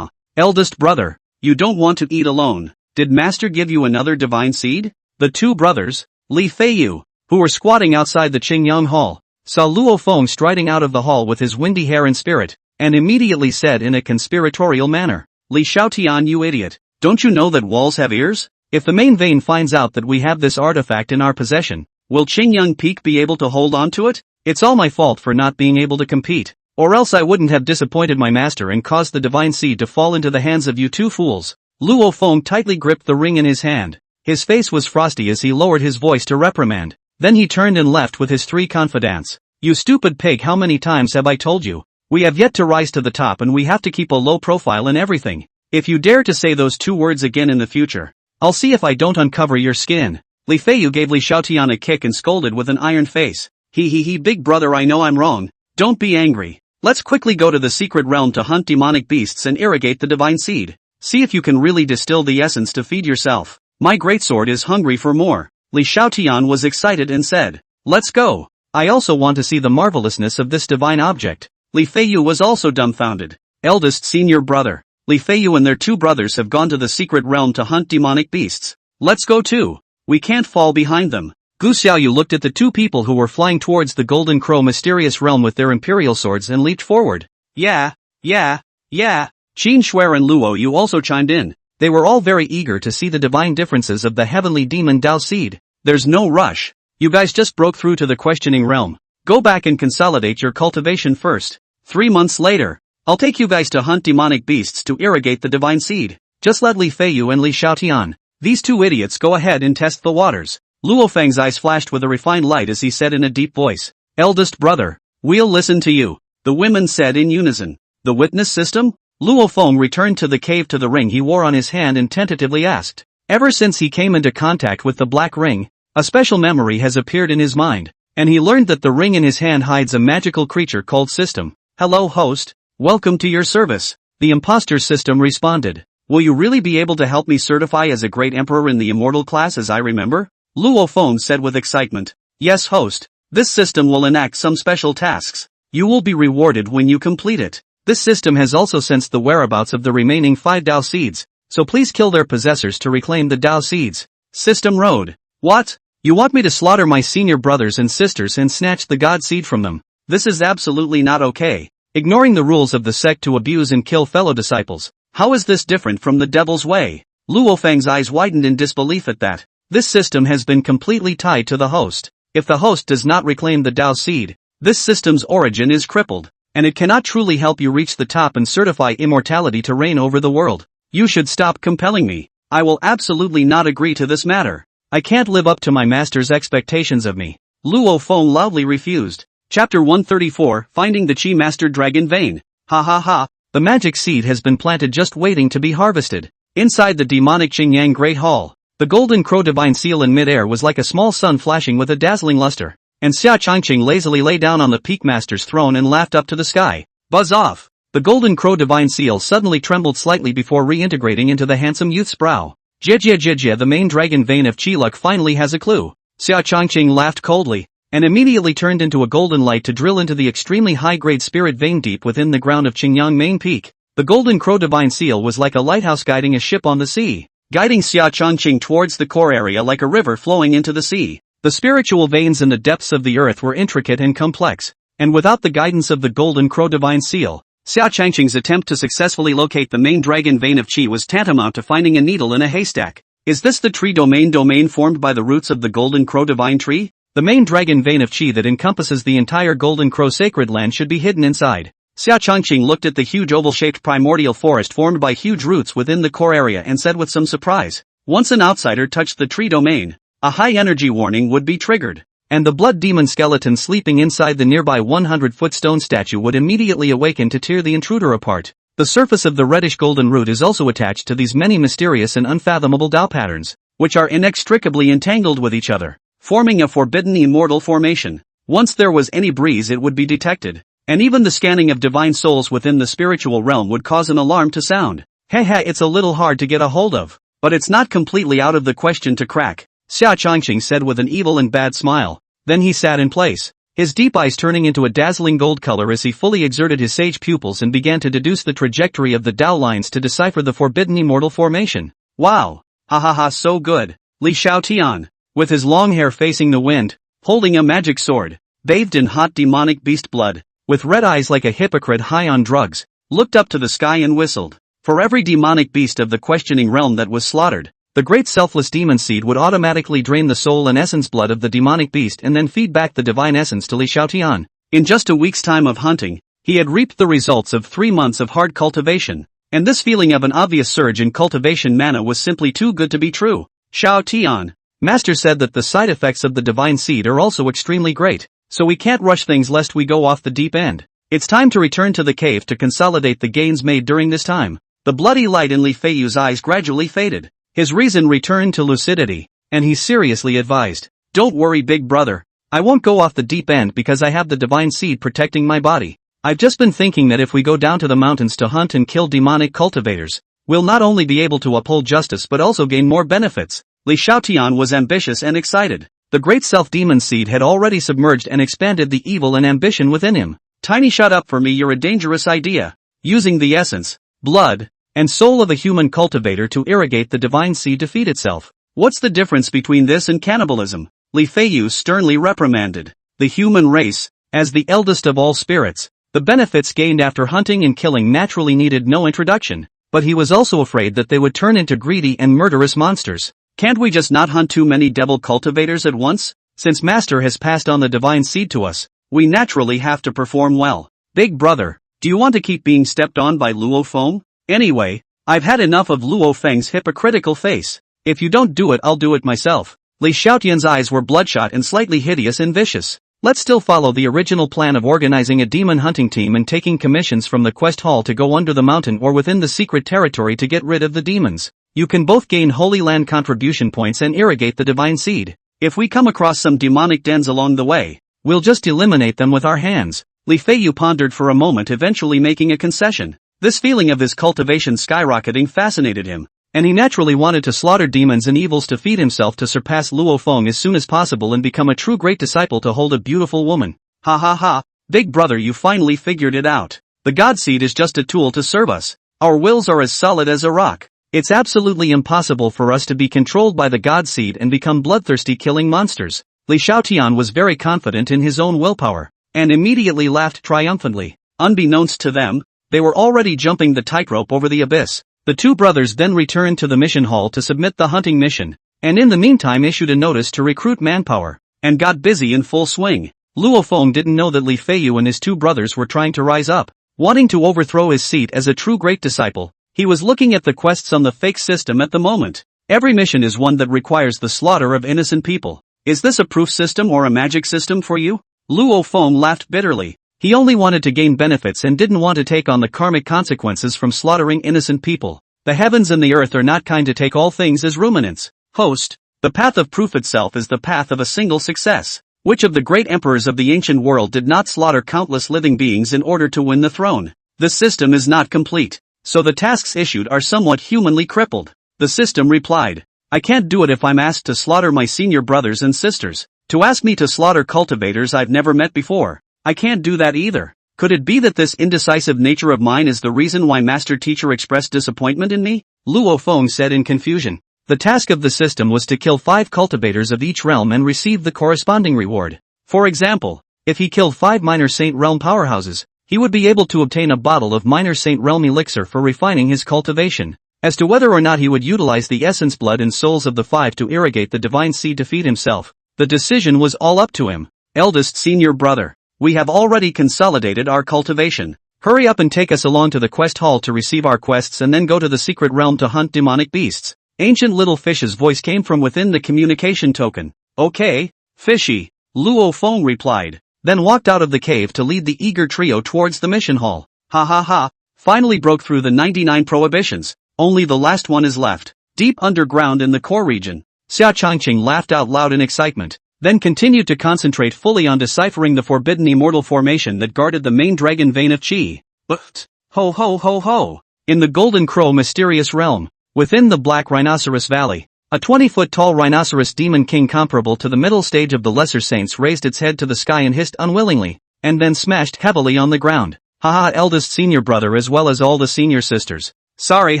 Eldest brother, you don't want to eat alone. Did master give you another divine seed? The 2 brothers, Li Feiyu, who were squatting outside the Qingyang hall, saw Luo Feng striding out of the hall with his windy hair and spirit, and immediately said in a conspiratorial manner, Li Xiaotian, you idiot. Don't you know that walls have ears? If the main vein finds out that we have this artifact in our possession, will Qingyang Peak be able to hold on to it? It's all my fault for not being able to compete, or else I wouldn't have disappointed my master and caused the divine seed to fall into the hands of you 2 fools. Luo Feng tightly gripped the ring in his hand. His face was frosty as he lowered his voice to reprimand. Then he turned and left with his 3 confidants. You stupid pig, how many times have I told you? We have yet to rise to the top and we have to keep a low profile in everything. If you dare to say those 2 words again in the future, I'll see if I don't uncover your skin. Li Feiyu gave Li Xiaotian a kick and scolded with an iron face. He, big brother, I know I'm wrong. Don't be angry. Let's quickly go to the secret realm to hunt demonic beasts and irrigate the divine seed. See if you can really distill the essence to feed yourself. My greatsword is hungry for more. Li Xiaotian was excited and said, let's go. I also want to see the marvelousness of this divine object. Li Feiyu was also dumbfounded. Eldest senior brother. Li Feiyu and their 2 brothers have gone to the secret realm to hunt demonic beasts. Let's go too. We can't fall behind them. Gu Xiaoyu looked at the 2 people who were flying towards the Golden Crow mysterious realm with their imperial swords and leaped forward. Yeah. Qin Shuer and Luo Yu also chimed in. They were all very eager to see the divine differences of the heavenly demon Dao seed. There's no rush. You guys just broke through to the questioning realm. Go back and consolidate your cultivation first. 3 months later, I'll take you guys to hunt demonic beasts to irrigate the divine seed. Just let Li Feiyu and Li Xiaotian, these 2 idiots, go ahead and test the waters. Luo Feng's eyes flashed with a refined light as he said in a deep voice, eldest brother, we'll listen to you. The women said in unison. The witness system? Luo Feng returned to the cave to the ring he wore on his hand and tentatively asked. Ever since he came into contact with the black ring, a special memory has appeared in his mind, and he learned that the ring in his hand hides a magical creature called system. Hello host, welcome to your service. The imposter system responded. Will you really be able to help me certify as a great emperor in the immortal class as I remember? Luo Feng said with excitement. Yes, host. This system will enact some special tasks. You will be rewarded when you complete it. This system has also sensed the whereabouts of the remaining 5 Dao seeds, so please kill their possessors to reclaim the Dao seeds. System Road. What? You want me to slaughter my senior brothers and sisters and snatch the God seed from them? This is absolutely not okay. Ignoring the rules of the sect to abuse and kill fellow disciples. How is this different from the devil's way? Luo Feng's eyes widened in disbelief at that. This system has been completely tied to the host. If the host does not reclaim the Dao seed, this system's origin is crippled, and it cannot truly help you reach the top and certify immortality to reign over the world. You should stop compelling me. I will absolutely not agree to this matter. I can't live up to my master's expectations of me. Luo Feng loudly refused. Chapter 134, Finding the Chi Master Dragon Vein. Ha ha ha. The magic seed has been planted just waiting to be harvested. Inside the demonic Qingyang Great Hall, the golden crow divine seal in midair was like a small sun flashing with a dazzling luster, and Xia Changqing lazily lay down on the peak master's throne and laughed up to the sky. Buzz off! The golden crow divine seal suddenly trembled slightly before reintegrating into the handsome youth's brow. Jie, the main dragon vein of Qiluk finally has a clue. Xia Changqing laughed coldly, and immediately turned into a golden light to drill into the extremely high-grade spirit vein deep within the ground of Qingyang Main Peak. The golden crow divine seal was like a lighthouse guiding a ship on the sea, guiding Xia Changqing towards the core area like a river flowing into the sea. The spiritual veins in the depths of the earth were intricate and complex, and without the guidance of the golden crow divine seal, Xia Changqing's attempt to successfully locate the main dragon vein of Qi was tantamount to finding a needle in a haystack. Is this the tree domain formed by the roots of the golden crow divine tree? The main dragon vein of Qi that encompasses the entire golden crow sacred land should be hidden inside. Xia Changqing looked at the huge oval-shaped primordial forest formed by huge roots within the core area and said with some surprise, once an outsider touched the tree domain, a high-energy warning would be triggered, and the blood demon skeleton sleeping inside the nearby 100-foot stone statue would immediately awaken to tear the intruder apart. The surface of the reddish-golden root is also attached to these many mysterious and unfathomable Dao patterns, which are inextricably entangled with each other, forming a forbidden immortal formation. Once there was any breeze it would be detected, and even the scanning of divine souls within the spiritual realm would cause an alarm to sound. It's a little hard to get a hold of, but it's not completely out of the question to crack, Xia Changqing said with an evil and bad smile. Then he sat in place, his deep eyes turning into a dazzling gold color as he fully exerted his sage pupils and began to deduce the trajectory of the Dao lines to decipher the forbidden immortal formation. Wow! Ha ha ha, so good! Li Xiaotian, with his long hair facing the wind, holding a magic sword, bathed in hot demonic beast blood, with red eyes like a hypocrite high on drugs, looked up to the sky and whistled. For every demonic beast of the questioning realm that was slaughtered, the great selfless demon seed would automatically drain the soul and essence blood of the demonic beast and then feed back the divine essence to Li Xiaotian. In just a week's time of hunting, he had reaped the results of 3 months of hard cultivation, and this feeling of an obvious surge in cultivation mana was simply too good to be true. Xiaotian, Master said that the side effects of the divine seed are also extremely great, so we can't rush things lest we go off the deep end. It's time to return to the cave to consolidate the gains made during this time. The bloody light in Li Feiyu's eyes gradually faded. His reason returned to lucidity, and he seriously advised, "Don't worry, big brother. I won't go off the deep end because I have the divine seed protecting my body. I've just been thinking that if we go down to the mountains to hunt and kill demonic cultivators, we'll not only be able to uphold justice but also gain more benefits." Li Xiaotian was ambitious and excited. The great self-demon seed had already submerged and expanded the evil and ambition within him. Tiny, shut up for me, you're a dangerous idea. Using the essence, blood, and soul of a human cultivator to irrigate the divine seed to feed itself. What's the difference between this and cannibalism? Li Feiyu sternly reprimanded. The human race, as the eldest of all spirits, the benefits gained after hunting and killing naturally needed no introduction, but he was also afraid that they would turn into greedy and murderous monsters. Can't we just not hunt too many devil cultivators at once? Since Master has passed on the divine seed to us, we naturally have to perform well. Big brother, do you want to keep being stepped on by Luo Feng? Anyway, I've had enough of Luo Feng's hypocritical face. If you don't do it, I'll do it myself. Li Xiaotian's eyes were bloodshot and slightly hideous and vicious. Let's still follow the original plan of organizing a demon hunting team and taking commissions from the quest hall to go under the mountain or within the secret territory to get rid of the demons. You can both gain Holy Land contribution points and irrigate the divine seed. If we come across some demonic dens along the way, we'll just eliminate them with our hands. Li Feiyu pondered for a moment, eventually making a concession. This feeling of his cultivation skyrocketing fascinated him, and he naturally wanted to slaughter demons and evils to feed himself to surpass Luo Feng as soon as possible and become a true great disciple to hold a beautiful woman. Ha ha ha, big brother, you finally figured it out. The God Seed is just a tool to serve us. Our wills are as solid as a rock. It's absolutely impossible for us to be controlled by the God Seed and become bloodthirsty killing monsters. Li Xiaotian was very confident in his own willpower, and immediately laughed triumphantly. Unbeknownst to them, they were already jumping the tightrope over the abyss. The two brothers then returned to the mission hall to submit the hunting mission, and in the meantime issued a notice to recruit manpower, and got busy in full swing. Luo Feng didn't know that Li Feiyu and his two brothers were trying to rise up, wanting to overthrow his seat as a true great disciple. He was looking at the quests on the fake system at the moment. Every mission is one that requires the slaughter of innocent people. Is this a proof system or a magic system for you? Luo Feng laughed bitterly. He only wanted to gain benefits and didn't want to take on the karmic consequences from slaughtering innocent people. The heavens and the earth are not kind to take all things as ruminants. Host, the path of proof itself is the path of a single success. Which of the great emperors of the ancient world did not slaughter countless living beings in order to win the throne? The system is not complete, so the tasks issued are somewhat humanly crippled. The system replied, I can't do it if I'm asked to slaughter my senior brothers and sisters. To ask me to slaughter cultivators I've never met before, I can't do that either. Could it be that this indecisive nature of mine is the reason why Master Teacher expressed disappointment in me? Luo Feng said in confusion. The task of the system was to kill 5 cultivators of each realm and receive the corresponding reward. For example, if he killed 5 Minor Saint Realm powerhouses, he would be able to obtain a bottle of Minor Saint Realm elixir for refining his cultivation. As to whether or not he would utilize the essence blood and souls of the 5 to irrigate the divine seed to feed himself, the decision was all up to him. Eldest senior brother, we have already consolidated our cultivation. Hurry up and take us along to the quest hall to receive our quests and then go to the secret realm to hunt demonic beasts. Ancient Little Fish's voice came from within the communication token. Okay, fishy, Luo Feng replied, then walked out of the cave to lead the eager trio towards the mission hall. Ha ha ha, finally broke through the 99 prohibitions, only the last one is left, deep underground in the core region. Xia Changqing laughed out loud in excitement, then continued to concentrate fully on deciphering the forbidden immortal formation that guarded the main dragon vein of Qi. But, ho ho ho ho, in the Golden Crow mysterious realm, within the Black Rhinoceros Valley, a 20-foot-tall rhinoceros demon king comparable to the middle stage of the Lesser Saints raised its head to the sky and hissed unwillingly, and then smashed heavily on the ground. Haha, eldest senior brother as well as all the senior sisters. Sorry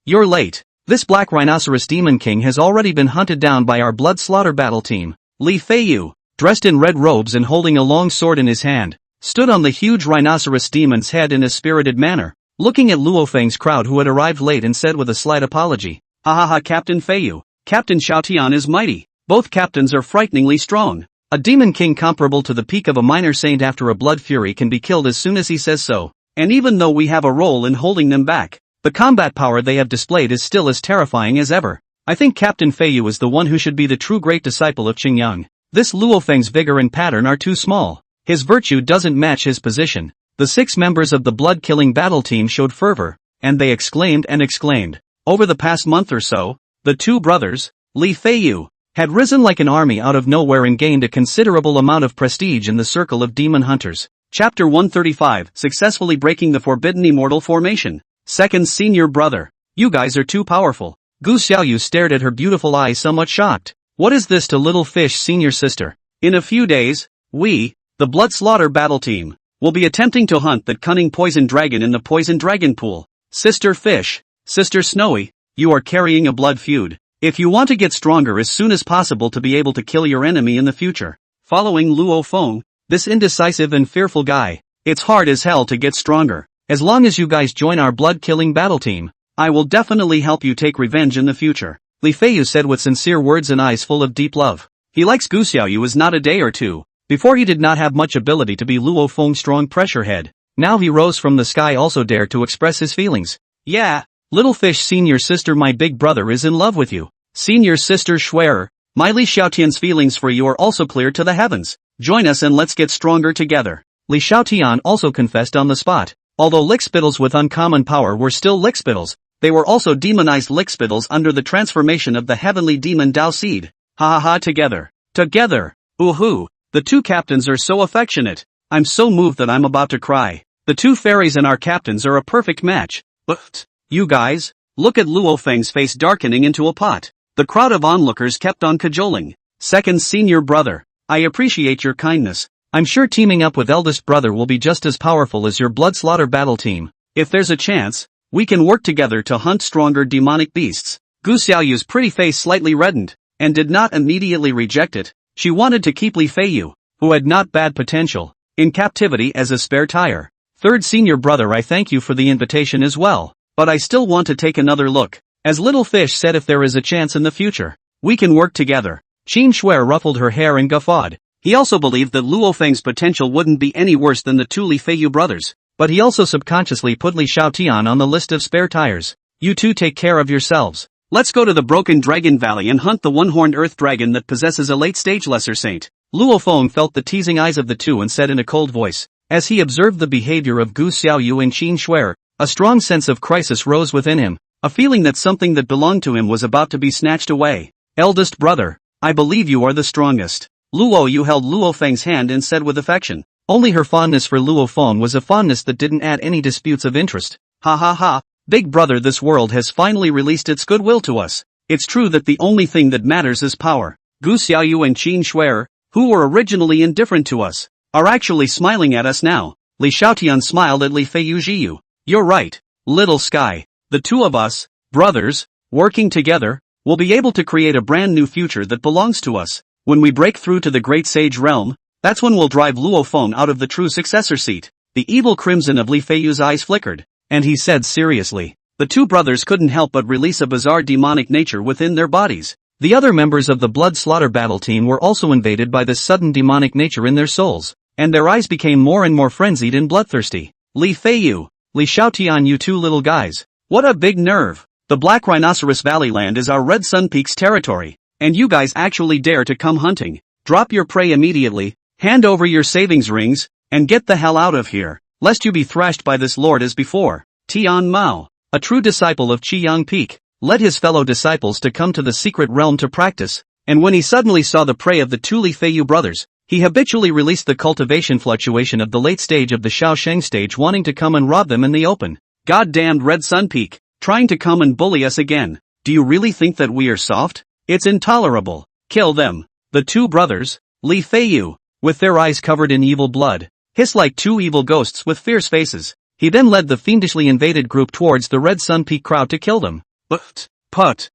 you're late. This Black Rhinoceros Demon King has already been hunted down by our blood slaughter battle team. Li Feiyu, dressed in red robes and holding a long sword in his hand, stood on the huge rhinoceros demon's head in a spirited manner, looking at Luo Feng's crowd who had arrived late and said with a slight apology, ha, Captain Feiyu, Captain Xiaotian is mighty. Both captains are frighteningly strong. A demon king comparable to the peak of a minor saint after a blood fury can be killed as soon as he says so, and even though we have a role in holding them back, the combat power they have displayed is still as terrifying as ever. I think Captain Feiyu is the one who should be the true great disciple of Qingyang. This Luo Feng's vigor and pattern are too small. His virtue doesn't match his position. The 6 members of the blood-killing battle team showed fervor, and they exclaimed and exclaimed. Over the past month or so, the two brothers, Li Feiyu, had risen like an army out of nowhere and gained a considerable amount of prestige in the circle of demon hunters. Chapter 135, Successfully Breaking the Forbidden Immortal Formation. Second senior brother. You guys are too powerful. Gu Xiaoyu stared at her beautiful eyes somewhat shocked. What is this to Little Fish senior sister? In a few days, we, the Blood Slaughter battle team, will be attempting to hunt that cunning poison dragon in the poison dragon pool. Sister Fish, Sister Snowy, you are carrying a blood feud. If you want to get stronger as soon as possible to be able to kill your enemy in the future. Following Luo Feng, this indecisive and fearful guy, it's hard as hell to get stronger. As long as you guys join our blood-killing battle team, I will definitely help you take revenge in the future. Li Feiyu said with sincere words and eyes full of deep love. He likes Gu Xiaoyu as not a day or two. Before he did not have much ability to be Luo Feng's strong pressure head. Now he rose from the sky also dared to express his feelings. Yeah, Little Fish senior sister, my big brother is in love with you. Senior sister Schwerer, my Li Xiaotian's feelings for you are also clear to the heavens. Join us and let's get stronger together. Li Xiaotian also confessed on the spot. Although lickspittles with uncommon power were still lickspittles, they were also demonized lickspittles under the transformation of the heavenly demon Dao Seed. Ha ha ha, together. Together. Ooh-hoo. The two captains are so affectionate. I'm so moved that I'm about to cry. The two fairies and our captains are a perfect match. But, you guys, look at Luo Feng's face darkening into a pot. The crowd of onlookers kept on cajoling. Second senior brother, I appreciate your kindness. I'm sure teaming up with eldest brother will be just as powerful as your blood slaughter battle team. If there's a chance, we can work together to hunt stronger demonic beasts. Gu Xiaoyu's pretty face slightly reddened, and did not immediately reject it. She wanted to keep Li Feiyu, who had not bad potential, in captivity as a spare tire. Third senior brother, I thank you for the invitation as well, but I still want to take another look. As Little Fish said, if there is a chance in the future, we can work together. Qin Shuer ruffled her hair and guffawed. He also believed that Luo Feng's potential wouldn't be any worse than the two Li Feiyu brothers, but he also subconsciously put Li Xiaotian on the list of spare tires. You two take care of yourselves. Let's go to the Broken Dragon Valley and hunt the one-horned earth dragon that possesses a late-stage lesser saint. Luo Feng felt the teasing eyes of the two and said in a cold voice, as he observed the behavior of Gu Xiaoyu and Qin Shuer, a strong sense of crisis rose within him, a feeling that something that belonged to him was about to be snatched away. Eldest brother, I believe you are the strongest. Luo Yu held Luo Feng's hand and said with affection. Only her fondness for Luo Feng was a fondness that didn't add any disputes of interest. Ha ha ha, big brother, this world has finally released its goodwill to us. It's true that the only thing that matters is power. Gu Xiaoyu and Qin Shuer, who were originally indifferent to us, are actually smiling at us now. Li Xiaotian smiled at Li Feiyu Jiyu. You're right, little sky. The two of us, brothers, working together, will be able to create a brand new future that belongs to us. When we break through to the Great Sage Realm, that's when we'll drive Luo Feng out of the true successor seat. The evil crimson of Li Feiyu's eyes flickered, and he said seriously. The two brothers couldn't help but release a bizarre demonic nature within their bodies. The other members of the blood slaughter battle team were also invaded by this sudden demonic nature in their souls, and their eyes became more and more frenzied and bloodthirsty. Li Feiyu, Li Xiaotian, you two little guys. What a big nerve. The Black Rhinoceros Valley land is our Red Sun Peaks territory, and you guys actually dare to come hunting. Drop your prey immediately, hand over your savings rings, and get the hell out of here, lest you be thrashed by this lord as before. Tian Mao, a true disciple of Qiyang Peak, led his fellow disciples to come to the secret realm to practice, and when he suddenly saw the prey of the two Li Feiyu brothers, he habitually released the cultivation fluctuation of the late stage of the Shaosheng stage, wanting to come and rob them in the open. Goddamned Red Sun Peak, trying to come and bully us again. Do you really think that we are soft? It's intolerable. Kill them. The two brothers, Li Feiyu, with their eyes covered in evil blood, hissed like two evil ghosts with fierce faces. He then led the fiendishly invaded group towards the Red Sun Peak crowd to kill them.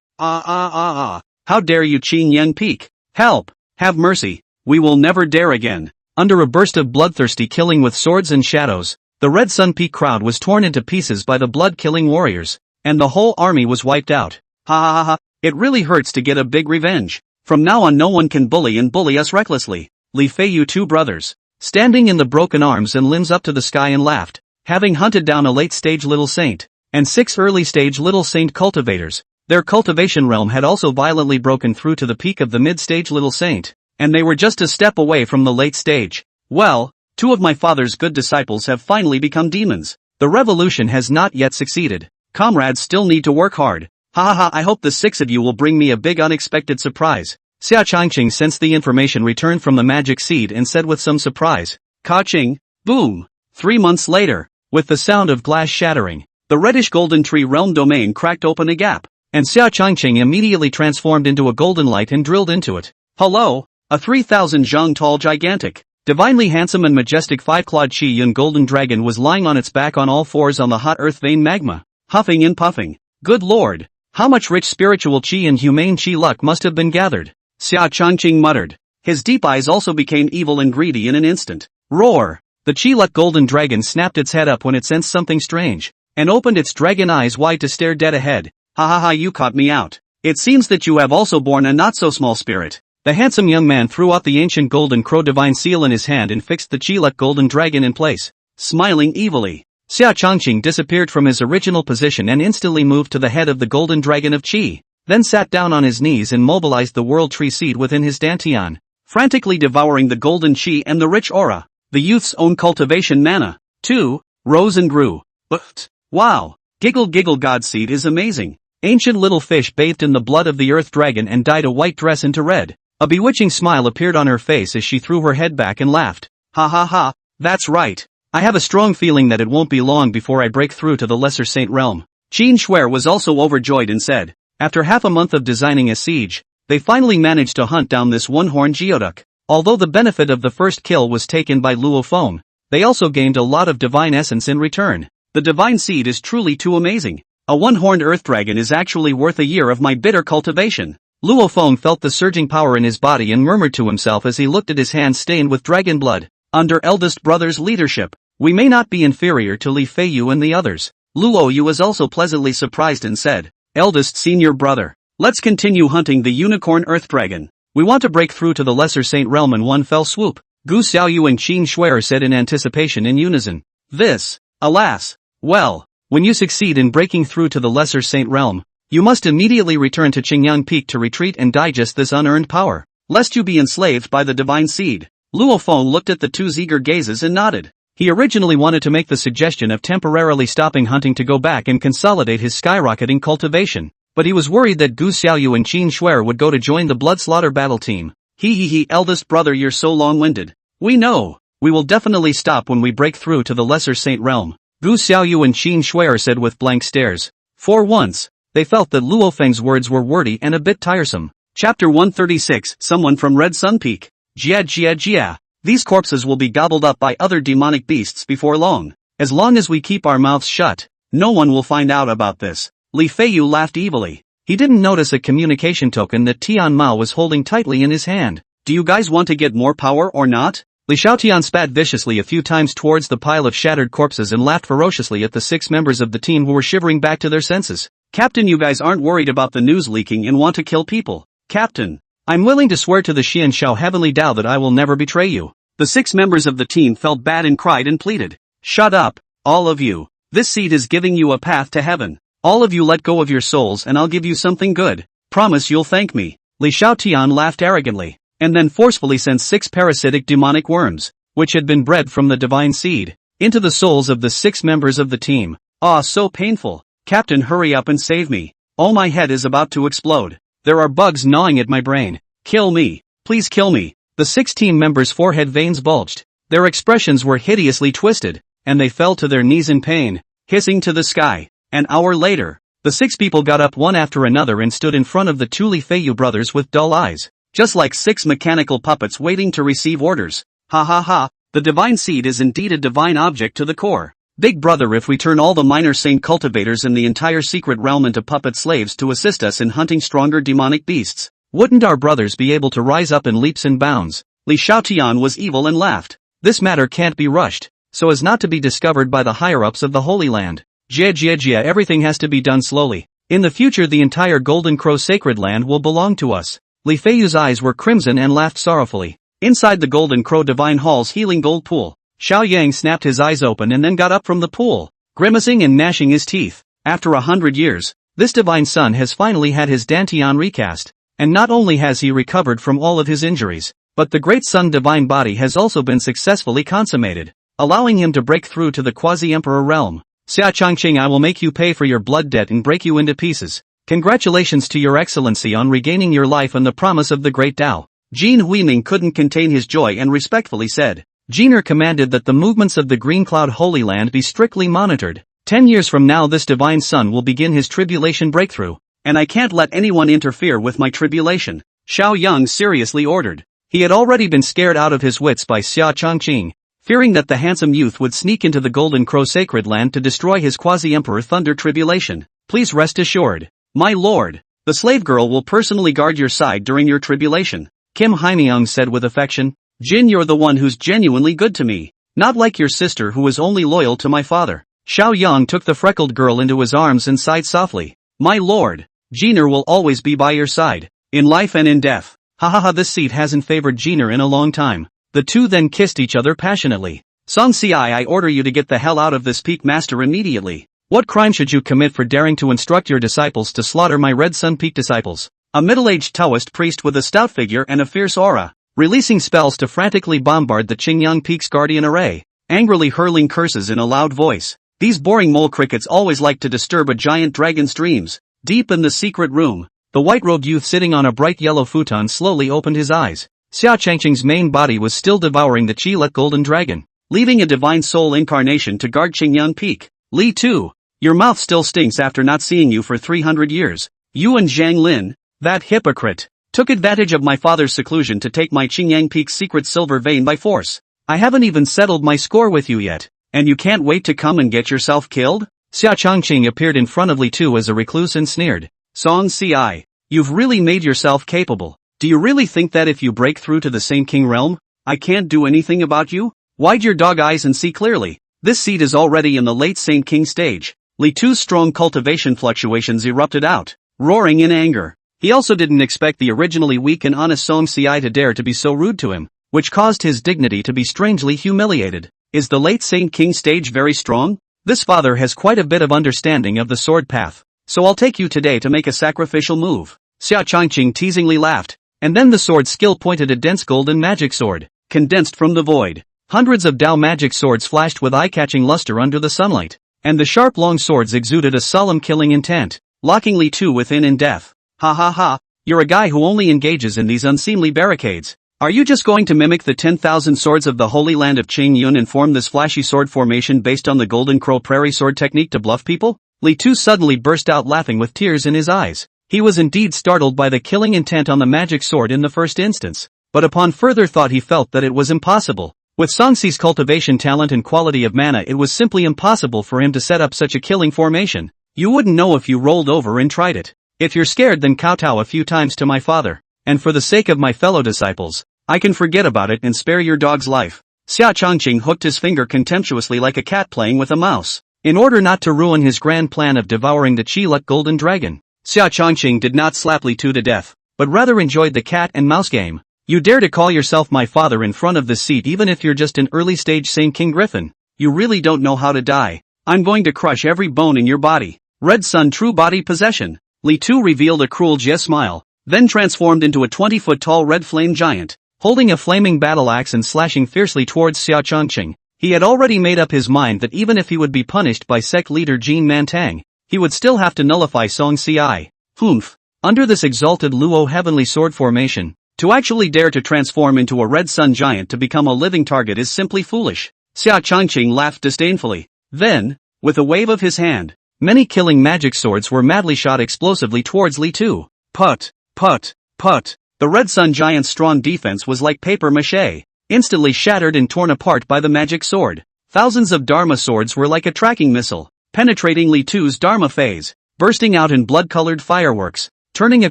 How dare you, Qin Yang Peak? Help! Have mercy! We will never dare again. Under a burst of bloodthirsty killing with swords and shadows, the Red Sun Peak crowd was torn into pieces by the blood-killing warriors, and the whole army was wiped out. Ha ha ha ha, it really hurts to get a big revenge. From now on no one can bully us recklessly. Li Feiyu, two brothers, standing in the broken arms and limbs up to the sky, and laughed, having hunted down a late-stage little saint, and 6 early-stage little saint cultivators. Their cultivation realm had also violently broken through to the peak of the mid-stage little saint, and they were just a step away from the late stage. Well, 2 of my father's good disciples have finally become demons. The revolution has not yet succeeded. Comrades still need to work hard. Ha ha ha, I hope the 6 of you will bring me a big unexpected surprise. Xia Changqing sensed the information returned from the magic seed and said with some surprise, Ka-ching, boom. 3 months later, with the sound of glass shattering, the reddish golden tree realm domain cracked open a gap, and Xia Changqing immediately transformed into a golden light and drilled into it. Hello, a 3,000 zhang tall gigantic, divinely handsome and majestic 5-clawed Qi Yun golden dragon was lying on its back on all fours on the hot earth vein magma, huffing and puffing. Good lord, how much rich spiritual Qi and humane Qi luck must have been gathered. Xia Changqing muttered. His deep eyes also became evil and greedy in an instant. Roar! The Qi-luck golden dragon snapped its head up when it sensed something strange, and opened its dragon eyes wide to stare dead ahead. Ha ha ha, you caught me out. It seems that you have also borne a not-so-small spirit. The handsome young man threw out the ancient golden crow divine seal in his hand and fixed the Qi-luck golden dragon in place, smiling evilly. Xia Changqing disappeared from his original position and instantly moved to the head of the golden dragon of Qi, then sat down on his knees and mobilized the world tree seed within his dantian, frantically devouring the golden Qi and the rich aura. The youth's own cultivation mana, too, rose and grew. But, wow, giggle god seed is amazing. Ancient little fish bathed in the blood of the earth dragon and dyed a white dress into red. A bewitching smile appeared on her face as she threw her head back and laughed. Ha ha ha, that's right. I have a strong feeling that it won't be long before I break through to the Lesser Saint realm. Qin Shuer was also overjoyed and said, after half a month of designing a siege, they finally managed to hunt down this one-horned geoduck. Although the benefit of the first kill was taken by Luo Feng, they also gained a lot of divine essence in return. The divine seed is truly too amazing. A one-horned earth dragon is actually worth a year of my bitter cultivation. Luo Feng felt the surging power in his body and murmured to himself as he looked at his hands stained with dragon blood. Under eldest brother's leadership, we may not be inferior to Li Feiyu and the others. Luo Yu was also pleasantly surprised and said, eldest senior brother, let's continue hunting the unicorn earth dragon. We want to break through to the Lesser Saint realm in one fell swoop. Gu Xiaoyu and Qin Shuer said in anticipation in unison. This, alas, well, when you succeed in breaking through to the Lesser Saint realm, you must immediately return to Qingyang Peak to retreat and digest this unearned power, lest you be enslaved by the divine seed. Luo Feng looked at the two's eager gazes and nodded. He originally wanted to make the suggestion of temporarily stopping hunting to go back and consolidate his skyrocketing cultivation, but he was worried that Gu Xiaoyu and Qin Shuer would go to join the blood slaughter battle team. Eldest brother, you're so long-winded. We know. We will definitely stop when we break through to the Lesser Saint realm, Gu Xiaoyu and Qin Shuer said with blank stares. For once, they felt that Luo Feng's words were wordy and a bit tiresome. Chapter 136, Someone from Red Sun Peak. Jia. These corpses will be gobbled up by other demonic beasts before long. As long as we keep our mouths shut, no one will find out about this. Li Feiyu laughed evilly. He didn't notice a communication token that Tian Mao was holding tightly in his hand. Do you guys want to get more power or not? Li Xiaotian spat viciously a few times towards the pile of shattered corpses and laughed ferociously at the 6 members of the team who were shivering back to their senses. Captain, you guys aren't worried about the news leaking and want to kill people. Captain, I'm willing to swear to the Xian Shao Heavenly Tao that I will never betray you. The 6 members of the team felt bad and cried and pleaded. Shut up, all of you. This seed is giving you a path to heaven. All of you let go of your souls and I'll give you something good. Promise you'll thank me. Li Xiaotian laughed arrogantly, and then forcefully sent 6 parasitic demonic worms, which had been bred from the divine seed, into the souls of the 6 members of the team. Ah, so painful. Captain, hurry up and save me. Oh, my head is about to explode. There are bugs gnawing at my brain. Kill me. Please kill me. The 6 team members' forehead veins bulged. Their expressions were hideously twisted, and they fell to their knees in pain, hissing to the sky. An hour later, the 6 people got up one after another and stood in front of the 2 Li Feiyu brothers with dull eyes, just like 6 mechanical puppets waiting to receive orders. Ha ha ha, the divine seed is indeed a divine object to the core. Big brother, if we turn all the minor saint cultivators in the entire secret realm into puppet slaves to assist us in hunting stronger demonic beasts, wouldn't our brothers be able to rise up in leaps and bounds? Li Xiaotian was evil and laughed. This matter can't be rushed, so as not to be discovered by the higher-ups of the Holy Land. Jia, everything has to be done slowly. In the future the entire Golden Crow sacred land will belong to us. Li Feiyu's eyes were crimson and laughed sorrowfully. Inside the Golden Crow Divine Hall's healing gold pool, Xiao Yang snapped his eyes open and then got up from the pool, grimacing and gnashing his teeth. After 100 years, this divine son has finally had his Dantian recast, and not only has he recovered from all of his injuries, but the Great Sun divine body has also been successfully consummated, allowing him to break through to the Quasi-Emperor realm. Xia Changqing, I will make you pay for your blood debt and break you into pieces. Congratulations to your excellency on regaining your life and the promise of the Great Tao. Jin Huiming couldn't contain his joy and respectfully said. Jiner commanded that the movements of the Green Cloud Holy Land be strictly monitored. 10 years from now this divine son will begin his tribulation breakthrough, and I can't let anyone interfere with my tribulation, Xiao Yang seriously ordered. He had already been scared out of his wits by Xia Changqing, fearing that the handsome youth would sneak into the Golden Crow sacred land to destroy his quasi-emperor Thunder tribulation. Please rest assured, my lord, the slave girl will personally guard your side during your tribulation, Kim Haimyung said with affection. Jin, you're the one who's genuinely good to me, not like your sister who is only loyal to my father. Xiao Yang took the freckled girl into his arms and sighed softly. My lord, Jiner will always be by your side, in life and in death. Ha ha ha, this seat hasn't favored Jiner in a long time. The two then kissed each other passionately. Song Si, I order you to get the hell out of this peak, master, immediately. What crime should you commit for daring to instruct your disciples to slaughter my Red Sun Peak disciples? A middle-aged Taoist priest with a stout figure and a fierce aura, releasing spells to frantically bombard the Qingyang Peak's guardian array, angrily hurling curses in a loud voice. These boring mole crickets always like to disturb a giant dragon's dreams. Deep in the secret room, the white-robed youth sitting on a bright yellow futon slowly opened his eyes. Xia Changqing's main body was still devouring the Chi-Let golden dragon. leaving a divine soul incarnation to guard Qingyang Peak. Li Tu, your mouth still stinks after not seeing you for 300 years. You and Zhang Lin, that hypocrite, took advantage of my father's seclusion to take my Qingyang Peak's secret silver vein by force. I haven't even settled my score with you yet, and you can't wait to come and get yourself killed? Xia Changqing appeared in front of Li Tu as a recluse and sneered. Song Ci, you've really made yourself capable. Do you really think that if you break through to the same king realm, I can't do anything about you? Wide your dog eyes and see clearly. This seed is already in the late Saint King stage. Li Tu's strong cultivation fluctuations erupted out, roaring in anger. He also didn't expect the originally weak and honest Song Ci to dare to be so rude to him, which caused his dignity to be strangely humiliated. Is the late Saint King stage very strong? This father has quite a bit of understanding of the sword path, so I'll take you today to make a sacrificial move. Xia Changqing teasingly laughed, and then the sword skill pointed a dense golden magic sword, condensed from the void. Hundreds of Dao magic swords flashed with eye-catching luster under the sunlight, and the sharp long swords exuded a solemn killing intent, locking Li Tu within in death. Ha ha ha, you're a guy who only engages in these unseemly barricades. Are you just going to mimic the 10,000 swords of the Holy Land of Qingyun and form this flashy sword formation based on the Golden Crow Prairie sword technique to bluff people? Li Tu suddenly burst out laughing with tears in his eyes. He was indeed startled by the killing intent on the magic sword in the first instance, but upon further thought he felt that it was impossible. With Song Ci's cultivation talent and quality of mana, it was simply impossible for him to set up such a killing formation. You wouldn't know if you rolled over and tried it. If you're scared, then kowtow a few times to my father, and for the sake of my fellow disciples, I can forget about it and spare your dog's life. Xia Changqing hooked his finger contemptuously like a cat playing with a mouse, in order not to ruin his grand plan of devouring the Qiluk golden dragon. Xia Changqing did not slap Li Tu to death, but rather enjoyed the cat and mouse game. You dare to call yourself my father in front of the seat even if you're just an early stage Saint King Griffin. You really don't know how to die. I'm going to crush every bone in your body. Red Sun true body possession. Li Tu revealed a cruel Jie smile, then transformed into a 20-foot-tall red flame giant, holding a flaming battle axe and slashing fiercely towards Xia Changqing. He had already made up his mind that even if he would be punished by sect leader Jean Mantang, he would still have to nullify Song Ci. Humph. Under this exalted Luo heavenly sword formation, to actually dare to transform into a red sun giant to become a living target is simply foolish. Xia Changqing laughed disdainfully. Then, with a wave of his hand, many killing magic swords were madly shot explosively towards Li Tu. Put, put, put. The red sun giant's strong defense was like paper mache, instantly shattered and torn apart by the magic sword. Thousands of Dharma swords were like a tracking missile, penetrating Li Tu's Dharma phase, bursting out in blood-colored fireworks, turning a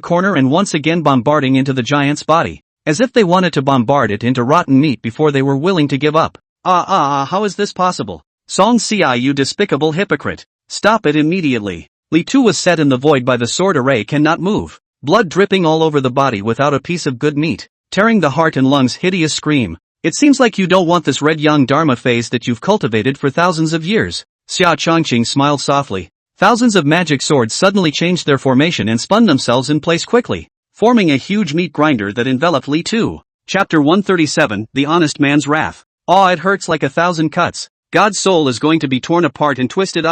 corner and once again bombarding into the giant's body, as if they wanted to bombard it into rotten meat before they were willing to give up. How is this possible? Song Ci, you despicable hypocrite. Stop it immediately. Li Tu was set in the void by the sword array, cannot move. Blood dripping all over the body without a piece of good meat, tearing the heart and lungs. Hideous scream. It seems like you don't want this red young Dharma phase that you've cultivated for thousands of years. Xia Changqing smiled softly. Thousands of magic swords suddenly changed their formation and spun themselves in place quickly, forming a huge meat grinder that enveloped Li Tu. Chapter 137, The Honest Man's Wrath. It hurts like 1,000 cuts. God's soul is going to be torn apart and twisted.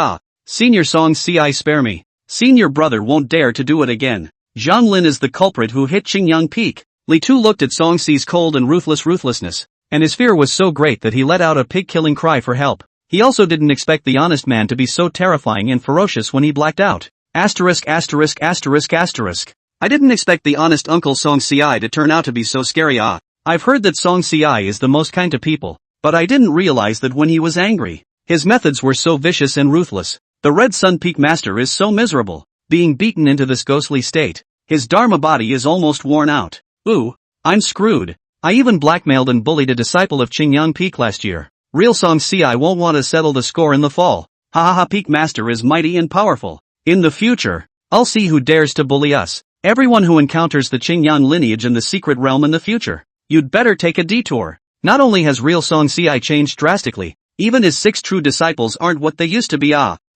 Senior Song Ci, spare me. Senior brother won't dare to do it again. Zhang Lin is the culprit who hit Qingyang Peak. Li Tu looked at Song Ci's cold and ruthlessness, and his fear was so great that he let out a pig-killing cry for help. He also didn't expect the honest man to be so terrifying and ferocious when he blacked out. I didn't expect the honest Uncle Song Ci to turn out to be so scary. I've heard that Song Ci is the most kind to people, but I didn't realize that when he was angry, his methods were so vicious and ruthless. The Red Sun Peak Master is so miserable, being beaten into this ghostly state. His Dharma body is almost worn out. I'm screwed. I even blackmailed and bullied a disciple of Qingyang Peak last year. Real Song Ci won't want to settle the score in the fall. Peak Master is mighty and powerful. In the future, I'll see who dares to bully us. Everyone who encounters the Qingyang lineage in the secret realm in the future, you'd better take a detour. Not only has real Song Ci changed drastically, even his 6 true disciples aren't what they used to be.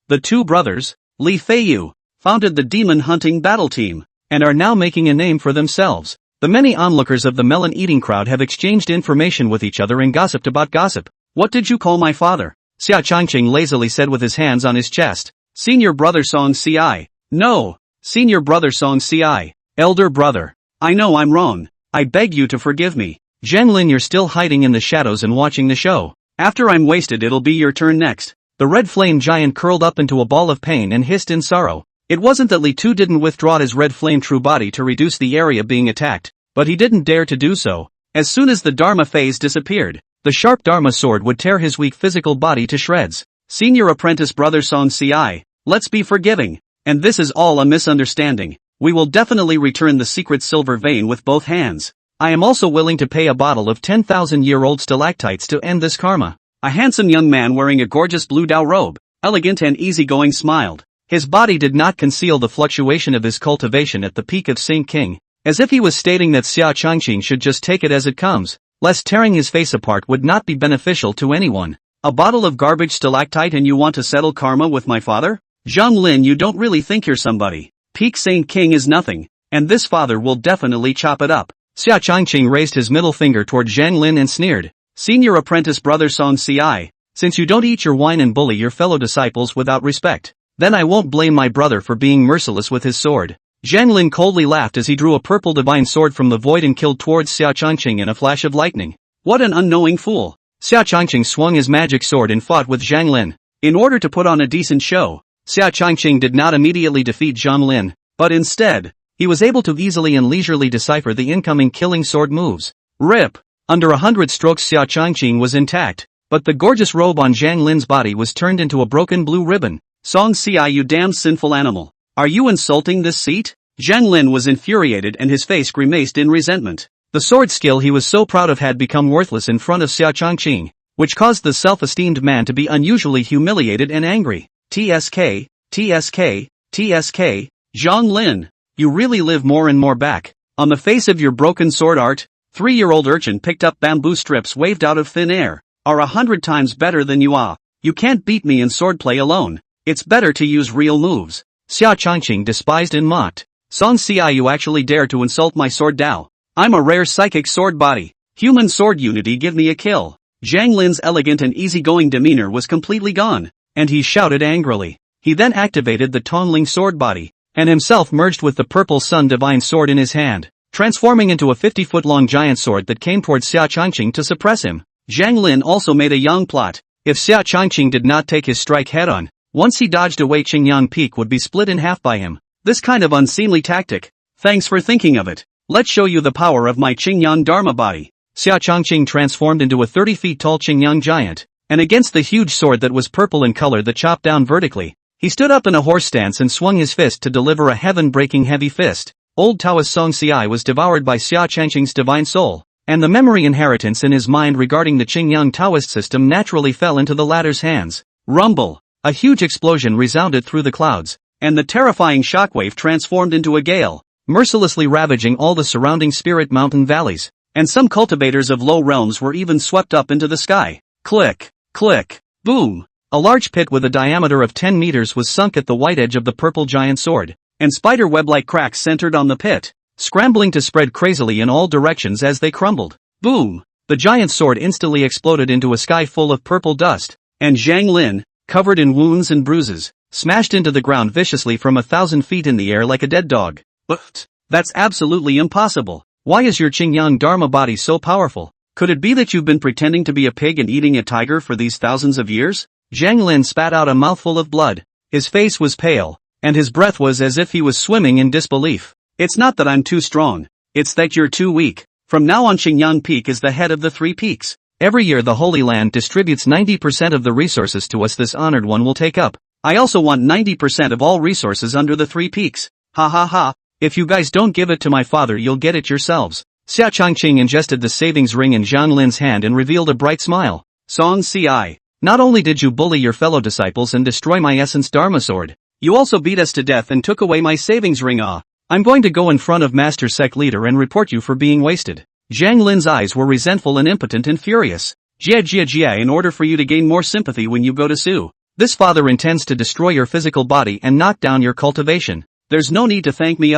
The 2 brothers, Li Feiyu, founded the demon hunting battle team, and are now making a name for themselves. The many onlookers of the melon-eating crowd have exchanged information with each other and gossiped about gossip. What did you call my father? Xia Changqing lazily said with his hands on his chest. Senior brother Song Ci. No. Senior brother Song Ci. Elder brother. I know I'm wrong. I beg you to forgive me. Zhang Lin, you're still hiding in the shadows and watching the show. After I'm wasted it'll be your turn next. The red flame giant curled up into a ball of pain and hissed in sorrow. It wasn't that Li Tu didn't withdraw his red flame true body to reduce the area being attacked, but he didn't dare to do so. As soon as the Dharma phase disappeared, the sharp Dharma sword would tear his weak physical body to shreds. Senior apprentice brother Song Ci, let's be forgiving. And this is all a misunderstanding. We will definitely return the secret silver vein with both hands. I am also willing to pay a bottle of 10,000-year-old stalactites to end this karma. A handsome young man wearing a gorgeous blue Dao robe, elegant and easygoing, smiled. His body did not conceal the fluctuation of his cultivation at the peak of Saint King, as if he was stating that Xia Changqing should just take it as it comes, lest tearing his face apart would not be beneficial to anyone. A bottle of garbage stalactite and you want to settle karma with my father? Zhang Lin, you don't really think you're somebody. Peak Saint King is nothing, and this father will definitely chop it up. Xia Changqing raised his middle finger toward Zhang Lin and sneered. Senior apprentice brother Song Ci, since you don't eat your wine and bully your fellow disciples without respect, then I won't blame my brother for being merciless with his sword. Zhang Lin coldly laughed as he drew a purple divine sword from the void and killed towards Xia Changqing in a flash of lightning. What an unknowing fool! Xia Changqing swung his magic sword and fought with Zhang Lin. In order to put on a decent show, Xia Changqing did not immediately defeat Zhang Lin, but instead, he was able to easily and leisurely decipher the incoming killing sword moves. Rip! Under 100 strokes Xia Changqing was intact, but the gorgeous robe on Zhang Lin's body was turned into a broken blue ribbon. Song Ci, you damn sinful animal. Are you insulting this seat? Zhang Lin was infuriated and his face grimaced in resentment. The sword skill he was so proud of had become worthless in front of Xia Changqing, which caused the self-esteemed man to be unusually humiliated and angry. TSK, TSK, TSK, Zhang Lin, you really live more and more back. On the face of your broken sword art, 3-year-old urchin picked up bamboo strips waved out of thin air, are 100 times better than you are. You can't beat me in swordplay alone. It's better to use real moves. Xia Changqing despised and mocked. Song Ci, you actually dare to insult my sword Dao. I'm a rare psychic sword body. Human sword unity, give me a kill. Zhang Lin's elegant and easygoing demeanor was completely gone, and he shouted angrily. He then activated the Tongling sword body, and himself merged with the purple sun divine sword in his hand, transforming into a 50-foot-long giant sword that came towards Xia Changqing to suppress him. Zhang Lin also made a young plot. If Xia Changqing did not take his strike head-on, once he dodged away, Qingyang Peak would be split in half by him. This kind of unseemly tactic. Thanks for thinking of it. Let's show you the power of my Qingyang Dharma body. Xia Changqing transformed into a 30 feet tall Qingyang giant, and against the huge sword that was purple in color that chopped down vertically, he stood up in a horse stance and swung his fist to deliver a heaven-breaking heavy fist. Old Taoist Song Ci was devoured by Xia Changqing's divine soul, and the memory inheritance in his mind regarding the Qingyang Taoist system naturally fell into the latter's hands. Rumble! A huge explosion resounded through the clouds, and the terrifying shockwave transformed into a gale, mercilessly ravaging all the surrounding spirit mountain valleys, and some cultivators of low realms were even swept up into the sky. Click, click, boom! A large pit with a diameter of 10 meters was sunk at the white edge of the purple giant sword, and spider web-like cracks centered on the pit, scrambling to spread crazily in all directions as they crumbled. Boom! The giant sword instantly exploded into a sky full of purple dust, and Zhang Lin, covered in wounds and bruises, smashed into the ground viciously from 1,000 feet in the air like a dead dog. But that's absolutely impossible. Why is your Qingyang Dharma body so powerful? Could it be that you've been pretending to be a pig and eating a tiger for these thousands of years? Zhang Lin spat out a mouthful of blood. His face was pale, and his breath was as if he was swimming in disbelief. It's not that I'm too strong. It's that you're too weak. From now on, Qingyang Peak is the head of the 3 peaks. Every year the Holy Land distributes 90% of the resources to us. This honored one will take up. I also want 90% of all resources under the 3 peaks. Ha ha ha. If you guys don't give it to my father, you'll get it yourselves. Xia Changqing ingested the savings ring in Zhang Lin's hand and revealed a bright smile. Song Ci, not only did you bully your fellow disciples and destroy my essence Dharma sword, you also beat us to death and took away my savings ring. I'm going to go in front of Master Sect Leader and report you for being wasted. Zhang Lin's eyes were resentful and impotent and furious. Jia, in order for you to gain more sympathy when you go to sue, this father intends to destroy your physical body and knock down your cultivation. There's no need to thank me.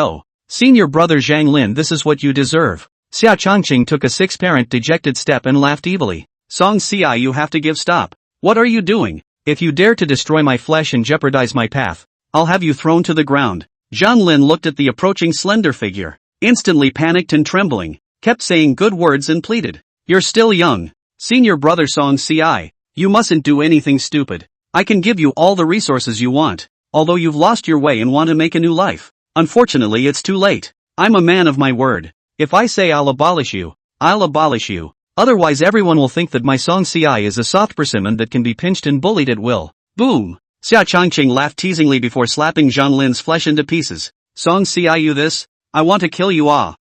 Senior brother Zhang Lin, this is what you deserve. Xia Changqing took a 6-parent dejected step and laughed evilly. Song Ci, you have to give stop. What are you doing? If you dare to destroy my flesh and jeopardize my path, I'll have you thrown to the ground. Zhang Lin looked at the approaching slender figure, instantly panicked and trembling, kept saying good words and pleaded. You're still young. Senior brother Song Ci, you mustn't do anything stupid. I can give you all the resources you want, although you've lost your way and want to make a new life. Unfortunately it's too late. I'm a man of my word. If I say I'll abolish you, I'll abolish you. Otherwise everyone will think that my Song Ci is a soft persimmon that can be pinched and bullied at will. Boom! Xia Changqing laughed teasingly before slapping Zhang Lin's flesh into pieces. Song Ci, you this? I want to kill you.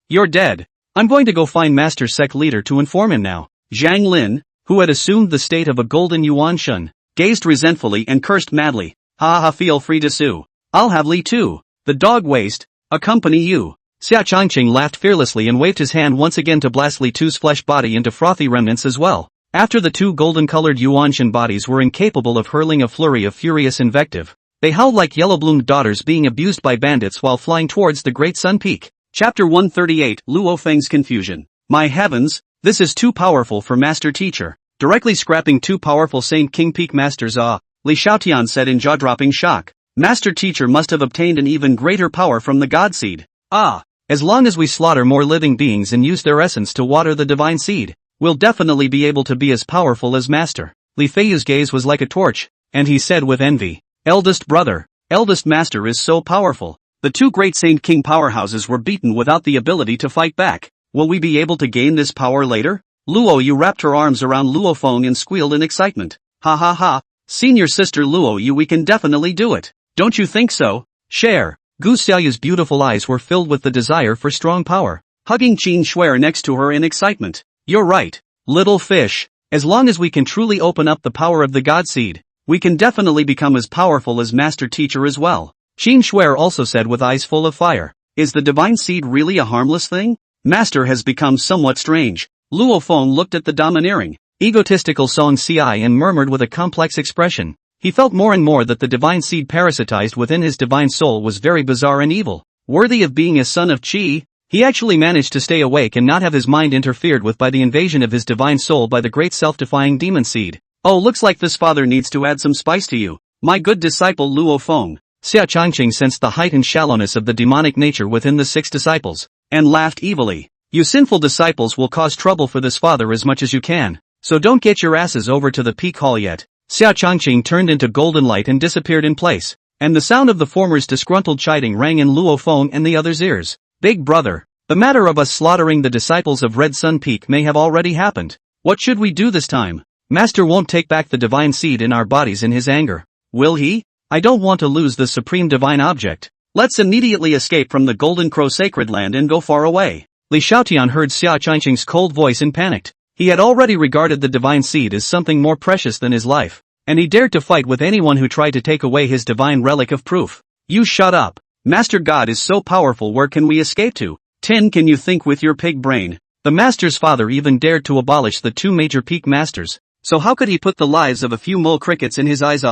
You're dead. I'm going to go find Master Sect leader to inform him now. Zhang Lin, who had assumed the state of a golden yuan shun, gazed resentfully and cursed madly. Ha ha, feel free to sue. I'll have Li too. The dog waste. Accompany you. Xia Changqing laughed fearlessly and waved his hand once again to blast Li Tu's flesh body into frothy remnants as well. After the two golden-colored yuanshan bodies were incapable of hurling a flurry of furious invective, they howled like yellow-bloomed daughters being abused by bandits while flying towards the Great Sun Peak. Chapter 138, Luo Feng's Confusion. My heavens, this is too powerful for Master Teacher. Directly scrapping two powerful Saint King Peak Masters, Li Xiaotian said in jaw-dropping shock. Master Teacher must have obtained an even greater power from the God Seed. As long as we slaughter more living beings and use their essence to water the divine seed, we'll definitely be able to be as powerful as Master. Li Feiyu's gaze was like a torch, and he said with envy, Eldest brother, eldest master is so powerful. The two great Saint King powerhouses were beaten without the ability to fight back. Will we be able to gain this power later? Luo Yu wrapped her arms around Luo Feng and squealed in excitement. Ha ha ha, senior sister Luo Yu, we can definitely do it. Don't you think so? Share. Gu Xiaoyu's beautiful eyes were filled with the desire for strong power, hugging Qin Shuer next to her in excitement. You're right, little fish. As long as we can truly open up the power of the God Seed, we can definitely become as powerful as Master Teacher as well. Qin Shuer also said with eyes full of fire. Is the divine seed really a harmless thing? Master has become somewhat strange. Luo Feng looked at the domineering, egotistical Song Ci and murmured with a complex expression. He felt more and more that the divine seed parasitized within his divine soul was very bizarre and evil. Worthy of being a son of Qi, he actually managed to stay awake and not have his mind interfered with by the invasion of his divine soul by the great self-defying demon seed. Oh, looks like this father needs to add some spice to you, my good disciple Luo Feng. Xia Changqing sensed the height and shallowness of the demonic nature within the 6 disciples, and laughed evilly. You sinful disciples will cause trouble for this father as much as you can, so don't get your asses over to the peak hall yet. Xia Changqing turned into golden light and disappeared in place, and the sound of the former's disgruntled chiding rang in Luo Feng and the others' ears. Big brother, the matter of us slaughtering the disciples of Red Sun Peak may have already happened. What should we do this time? Master won't take back the divine seed in our bodies in his anger. Will he? I don't want to lose the supreme divine object. Let's immediately escape from the Golden Crow sacred land and go far away. Li Xiaotian heard Xia Changqing's cold voice and panicked. He had already regarded the divine seed as something more precious than his life, and he dared to fight with anyone who tried to take away his divine relic of proof. You shut up. Master God is so powerful, where can we escape to? Tin, can you think with your pig brain? The master's father even dared to abolish the 2 major peak masters, so how could he put the lives of a few mole crickets in his eyes?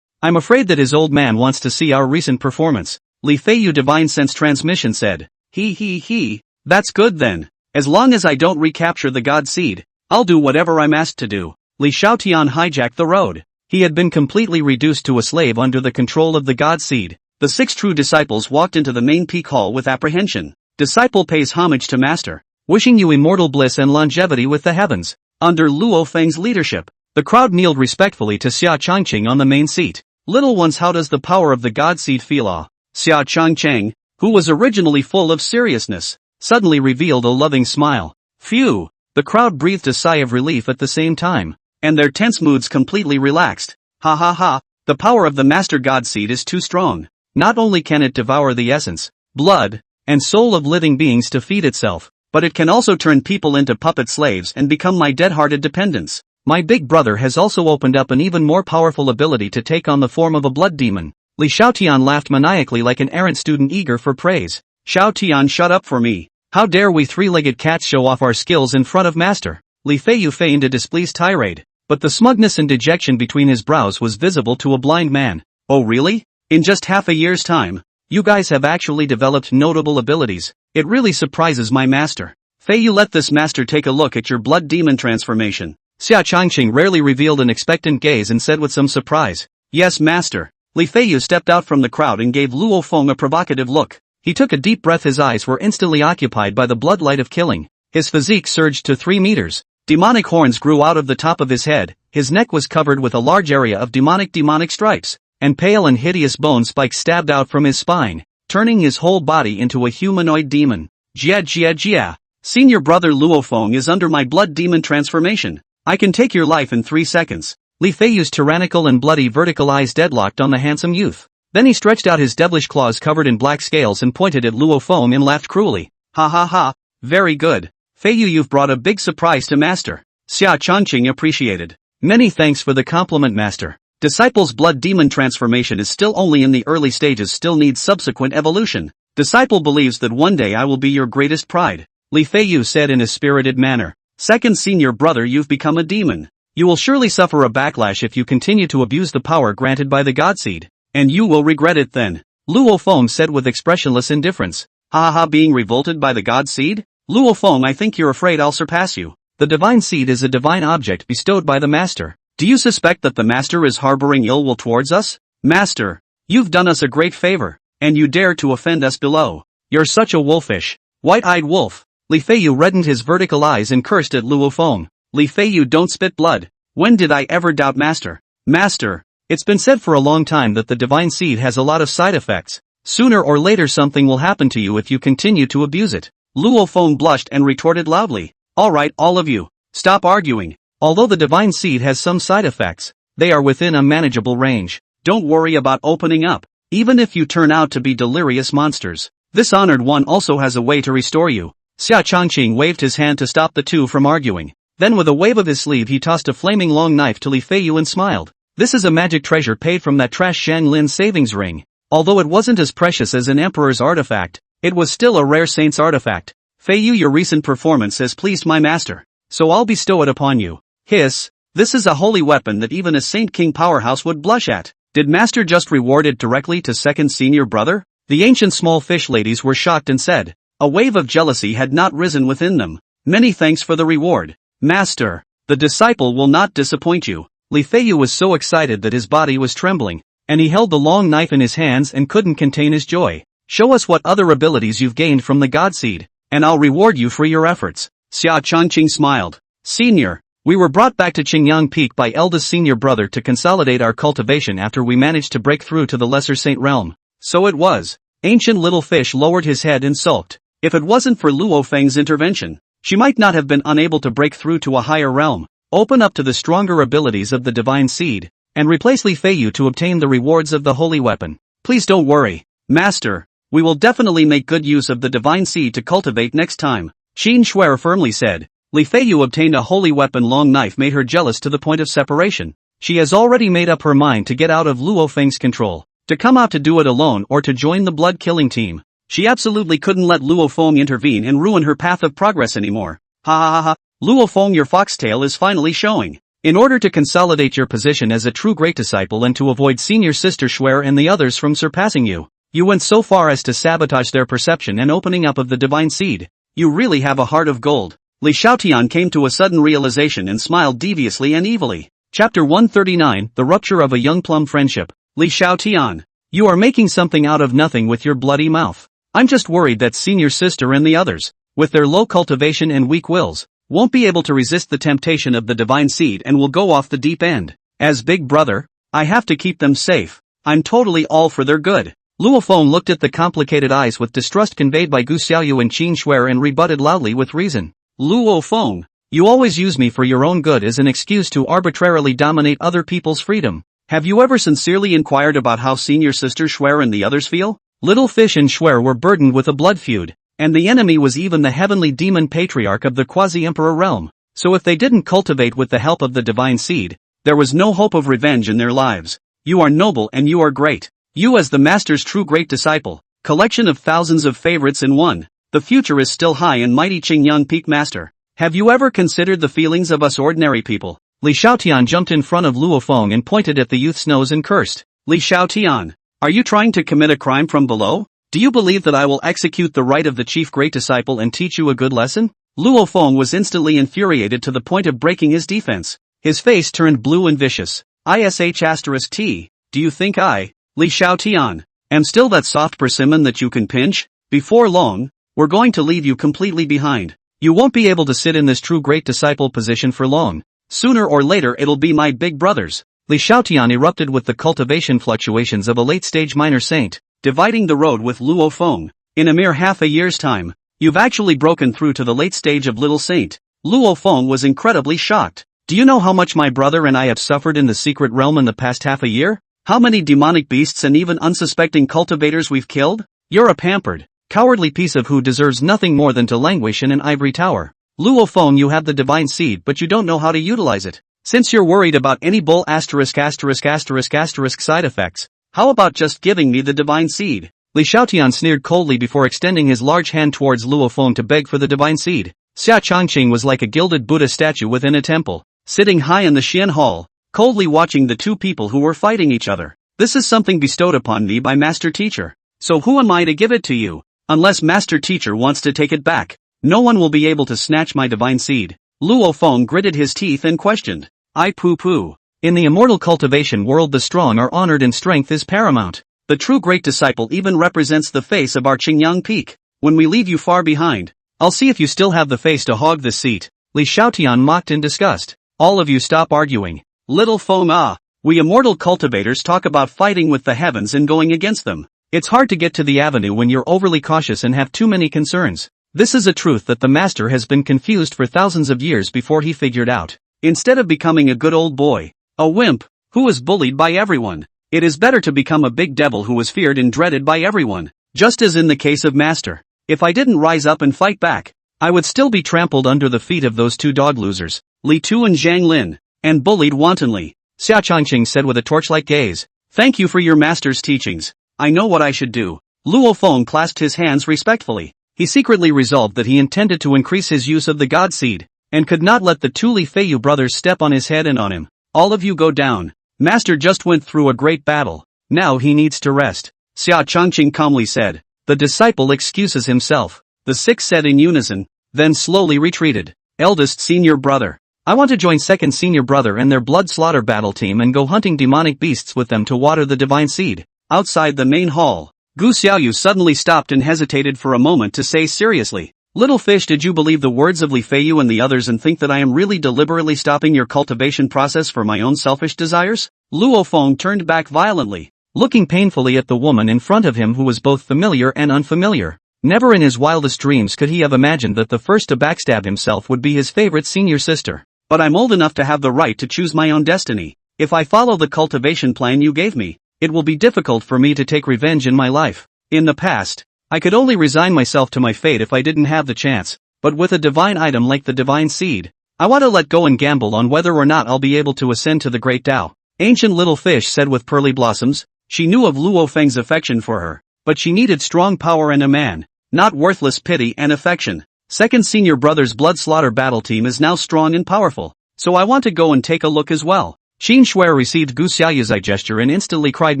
I'm afraid that his old man wants to see our recent performance. Li Feiyu Divine Sense Transmission said. He. That's good then. As long as I don't recapture the God Seed, I'll do whatever I'm asked to do. Li Xiaotian hijacked the road. He had been completely reduced to a slave under the control of the God Seed. The 6 true disciples walked into the main peak hall with apprehension. Disciple pays homage to Master, wishing you immortal bliss and longevity with the heavens. Under Luo Feng's leadership, the crowd kneeled respectfully to Xia Changqing on the main seat. Little ones, how does the power of the God Seed feel? Xia Changqing, who was originally full of seriousness, suddenly revealed a loving smile. Phew! The crowd breathed a sigh of relief at the same time, and their tense moods completely relaxed. Ha ha ha, the power of the Master God Seed is too strong. Not only can it devour the essence, blood, and soul of living beings to feed itself, but it can also turn people into puppet slaves and become my dead-hearted dependents. My big brother has also opened up an even more powerful ability to take on the form of a blood demon. Li Xiaotian laughed maniacally like an errant student eager for praise. Xiaotian, shut up for me. How dare we 3-legged cats show off our skills in front of Master? Li Feiyu feigned a displeased tirade, but the smugness and dejection between his brows was visible to a blind man. Oh really? In just half a year's time, you guys have actually developed notable abilities. It really surprises my master. Feiyu, let this master take a look at your blood demon transformation. Xia Changqing rarely revealed an expectant gaze and said with some surprise, Yes, master. Li Feiyu stepped out from the crowd and gave Luo Feng a provocative look. He took a deep breath. His eyes were instantly occupied by the bloodlight of killing. His physique surged to 3 meters. Demonic horns grew out of the top of his head, his neck was covered with a large area of demonic stripes, and pale and hideous bone spikes stabbed out from his spine, turning his whole body into a humanoid demon. Jia. Senior brother Luofeng is under my blood demon transformation. I can take your life in 3 seconds. Li Feiyu's tyrannical and bloody vertical eyes deadlocked on the handsome youth. Then he stretched out his devilish claws covered in black scales and pointed at Luofeng and laughed cruelly. Ha ha ha. Very good. Feiyu, you've brought a big surprise to Master. Xia Changqing appreciated. Many thanks for the compliment, Master. Disciple's blood demon transformation is still only in the early stages, still needs subsequent evolution. Disciple believes that one day I will be your greatest pride, Li Feiyu said in a spirited manner. Second senior brother, you've become a demon. You will surely suffer a backlash if you continue to abuse the power granted by the God Seed. And you will regret it then, Luofeng said with expressionless indifference. Ha ha, being revolted by the God Seed? Luofeng, I think you're afraid I'll surpass you. The divine seed is a divine object bestowed by the Master. Do you suspect that the Master is harboring ill will towards us? Master, you've done us a great favor, and you dare to offend us below. You're such a wolfish, white-eyed wolf. Li Feiyu reddened his vertical eyes and cursed at Luofeng. Li Feiyu, don't spit blood. When did I ever doubt Master? Master, it's been said for a long time that the divine seed has a lot of side effects. Sooner or later something will happen to you if you continue to abuse it. Luofeng blushed and retorted loudly. Alright, all of you, stop arguing. Although the divine seed has some side effects, they are within a manageable range. Don't worry about opening up, even if you turn out to be delirious monsters. This honored one also has a way to restore you. Xia Changqing waved his hand to stop the two from arguing. Then with a wave of his sleeve he tossed a flaming long knife to Li Feiyu and smiled. This is a magic treasure paid from that trash Shang Lin savings ring. Although it wasn't as precious as an emperor's artifact, it was still a rare saint's artifact. Feiyu, your recent performance has pleased my master, so I'll bestow it upon you. Hiss, this is a holy weapon that even a Saint King powerhouse would blush at. Did master just reward it directly to second senior brother? The ancient small fish ladies were shocked and said. A wave of jealousy had not risen within them. Many thanks for the reward. Master, the disciple will not disappoint you. Li Feiyu was so excited that his body was trembling, and he held the long knife in his hands and couldn't contain his joy. Show us what other abilities you've gained from the God Seed, and I'll reward you for your efforts. Xia Changqing smiled. Senior, we were brought back to Qingyang Peak by eldest senior brother to consolidate our cultivation after we managed to break through to the lesser saint realm. So it was. Ancient little fish lowered his head and sulked. If it wasn't for Luofeng's intervention, she might not have been unable to break through to a higher realm, open up to the stronger abilities of the divine seed, and replace Li Feiyu to obtain the rewards of the holy weapon. Please don't worry, Master. We will definitely make good use of the divine seed to cultivate next time, Qin Shuer firmly said. Li Feiyu obtained a holy weapon. Long knife made her jealous to the point of separation. She has already made up her mind to get out of Luofeng's control, to come out to do it alone or to join the blood-killing team. She absolutely couldn't let Luofeng intervene and ruin her path of progress anymore. Ha ha ha ha, Luofeng, your foxtail is finally showing. In order to consolidate your position as a true great disciple and to avoid senior sister Shuer and the others from surpassing you, you went so far as to sabotage their perception and opening up of the divine seed. You really have a heart of gold. Li Xiaotian came to a sudden realization and smiled deviously and evilly. Chapter 139, The Rupture of a Young Plum Friendship. Li Xiaotian, you are making something out of nothing with your bloody mouth. I'm just worried that senior sister and the others, with their low cultivation and weak wills, won't be able to resist the temptation of the divine seed and will go off the deep end. As big brother, I have to keep them safe. I'm totally all for their good. Luofeng looked at the complicated eyes with distrust conveyed by Gu Xiaoyu and Qin Shuer and rebutted loudly with reason. Luofeng, you always use me for your own good as an excuse to arbitrarily dominate other people's freedom. Have you ever sincerely inquired about how senior sister Shuer and the others feel? Little Fish and Shuer were burdened with a blood feud, and the enemy was even the heavenly demon patriarch of the quasi-emperor realm. So if they didn't cultivate with the help of the divine seed, there was no hope of revenge in their lives. You are noble and you are great. You as the master's true great disciple, collection of thousands of favorites in one. The future is still high and mighty Qingyang Peak Master. Have you ever considered the feelings of us ordinary people? Li Xiaotian jumped in front of Luofeng and pointed at the youth's nose and cursed. Li Xiaotian, are you trying to commit a crime from below? Do you believe that I will execute the right of the chief great disciple and teach you a good lesson? Luofeng was instantly infuriated to the point of breaking his defense. His face turned blue and vicious. T, do you think I, Li Xiaotian, am still that soft persimmon that you can pinch? Before long, we're going to leave you completely behind. You won't be able to sit in this true great disciple position for long. Sooner or later it'll be my big brothers. Li Xiaotian erupted with the cultivation fluctuations of a late-stage minor saint, dividing the road with Luo Feng. In a mere half a year's time, you've actually broken through to the late stage of little saint. Luo Feng was incredibly shocked. Do you know how much my brother and I have suffered in the secret realm in the past half a year? How many demonic beasts and even unsuspecting cultivators we've killed? You're a pampered, cowardly piece of who deserves nothing more than to languish in an ivory tower. Luo Feng, you have the divine seed but you don't know how to utilize it. Since you're worried about any bull asterisk side effects, how about just giving me the divine seed? Li Xiaotian sneered coldly before extending his large hand towards Luo Feng to beg for the divine seed. Xia Changqing was like a gilded Buddha statue within a temple, sitting high in the Xian Hall, coldly watching the two people who were fighting each other. This is something bestowed upon me by Master Teacher. So who am I to give it to you? Unless Master Teacher wants to take it back, no one will be able to snatch my divine seed. Luo Feng gritted his teeth and questioned. I poo-poo. In the immortal cultivation world the strong are honored and strength is paramount. The true great disciple even represents the face of our Qingyang peak. When we leave you far behind, I'll see if you still have the face to hog this seat. Li Xiaotian mocked in disgust. All of you stop arguing. Little Feng, we immortal cultivators talk about fighting with the heavens and going against them. It's hard to get to the avenue when you're overly cautious and have too many concerns. This is a truth that the master has been confused for thousands of years before he figured out. Instead of becoming a good old boy, a wimp, who is bullied by everyone, it is better to become a big devil who is feared and dreaded by everyone. Just as in the case of Master. If I didn't rise up and fight back, I would still be trampled under the feet of those two dog losers, Li Tu and Zhang Lin, and bullied wantonly. Xia Changqing said with a torchlight gaze. Thank you for your master's teachings. I know what I should do. Luo Feng clasped his hands respectfully. He secretly resolved that he intended to increase his use of the God Seed, and could not let the two Li Feiyu brothers step on his head and on him. All of you go down. Master just went through a great battle. Now he needs to rest. Xia Changqing calmly said. The disciple excuses himself. The six said in unison, then slowly retreated. Eldest senior brother. I want to join second senior brother and their blood slaughter battle team and go hunting demonic beasts with them to water the divine seed. Outside the main hall, Gu Xiaoyu suddenly stopped and hesitated for a moment to say seriously. Little fish, did you believe the words of Li Feiyu and the others and think that I am really deliberately stopping your cultivation process for my own selfish desires? Luo Feng turned back violently, looking painfully at the woman in front of him who was both familiar and unfamiliar. Never in his wildest dreams could he have imagined that the first to backstab himself would be his favorite senior sister. But I'm old enough to have the right to choose my own destiny. If I follow the cultivation plan you gave me, it will be difficult for me to take revenge in my life. In the past, I could only resign myself to my fate if I didn't have the chance, but with a divine item like the divine seed, I want to let go and gamble on whether or not I'll be able to ascend to the great Tao. Ancient little fish said with pearly blossoms. She knew of Luo Feng's affection for her, but she needed strong power and a man, not worthless pity and affection. Second senior brother's blood slaughter battle team is now strong and powerful, so I want to go and take a look as well. Xin Shuai received Gu Xiaoyu's eye gesture and instantly cried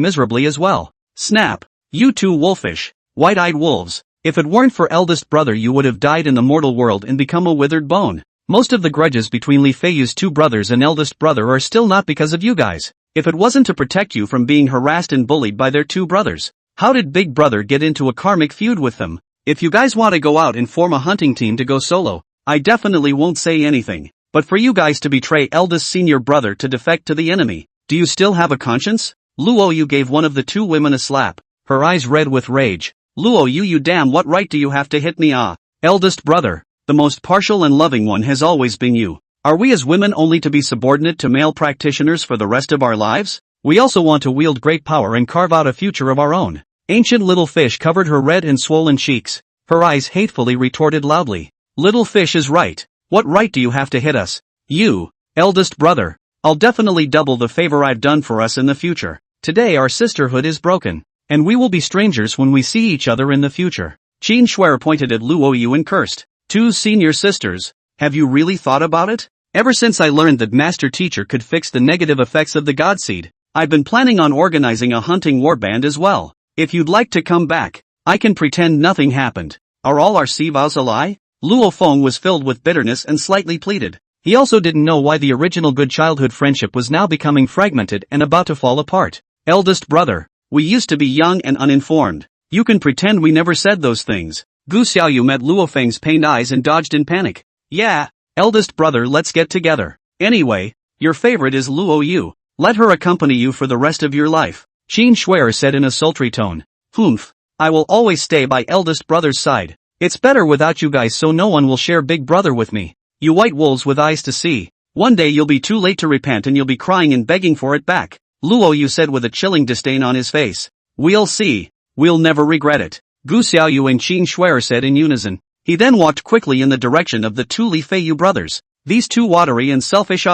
miserably as well. Snap! You two wolfish, white-eyed wolves. If it weren't for eldest brother you would have died in the mortal world and become a withered bone. Most of the grudges between Li Feiyu's two brothers and eldest brother are still not because of you guys. If it wasn't to protect you from being harassed and bullied by their two brothers, how did big brother get into a karmic feud with them? If you guys want to go out and form a hunting team to go solo, I definitely won't say anything. But for you guys to betray eldest senior brother to defect to the enemy, do you still have a conscience? Luo Yu gave one of the two women a slap, her eyes red with rage. Luo Yu, you damn, what right do you have to hit me? Eldest brother, the most partial and loving one has always been you. Are we as women only to be subordinate to male practitioners for the rest of our lives? We also want to wield great power and carve out a future of our own. Ancient little fish covered her red and swollen cheeks. Her eyes hatefully retorted loudly. Little fish is right. What right do you have to hit us? You, eldest brother. I'll definitely double the favor I've done for us in the future. Today our sisterhood is broken, and we will be strangers when we see each other in the future. Qin Shuai pointed at Luo Yu and cursed. Two senior sisters. Have you really thought about it? Ever since I learned that Master Teacher could fix the negative effects of the God Seed, I've been planning on organizing a hunting warband as well. If you'd like to come back, I can pretend nothing happened. Are all our sea vows a lie? Luo Feng was filled with bitterness and slightly pleaded. He also didn't know why the original good childhood friendship was now becoming fragmented and about to fall apart. Eldest brother, we used to be young and uninformed. You can pretend we never said those things. Gu Xiaoyu met Luo Feng's pained eyes and dodged in panic. Yeah, eldest brother, let's get together. Anyway, your favorite is Luo Yu. Let her accompany you for the rest of your life. Qin Shuer said in a sultry tone. Humph. I will always stay by eldest brother's side. It's better without you guys, so no one will share big brother with me. You white wolves with eyes to see. One day you'll be too late to repent and you'll be crying and begging for it back. Luo Yu said with a chilling disdain on his face. We'll see. We'll never regret it. Gu Xiaoyu and Qin Shuer said in unison. He then walked quickly in the direction of the two Li Feiyu brothers. These two watery and selfish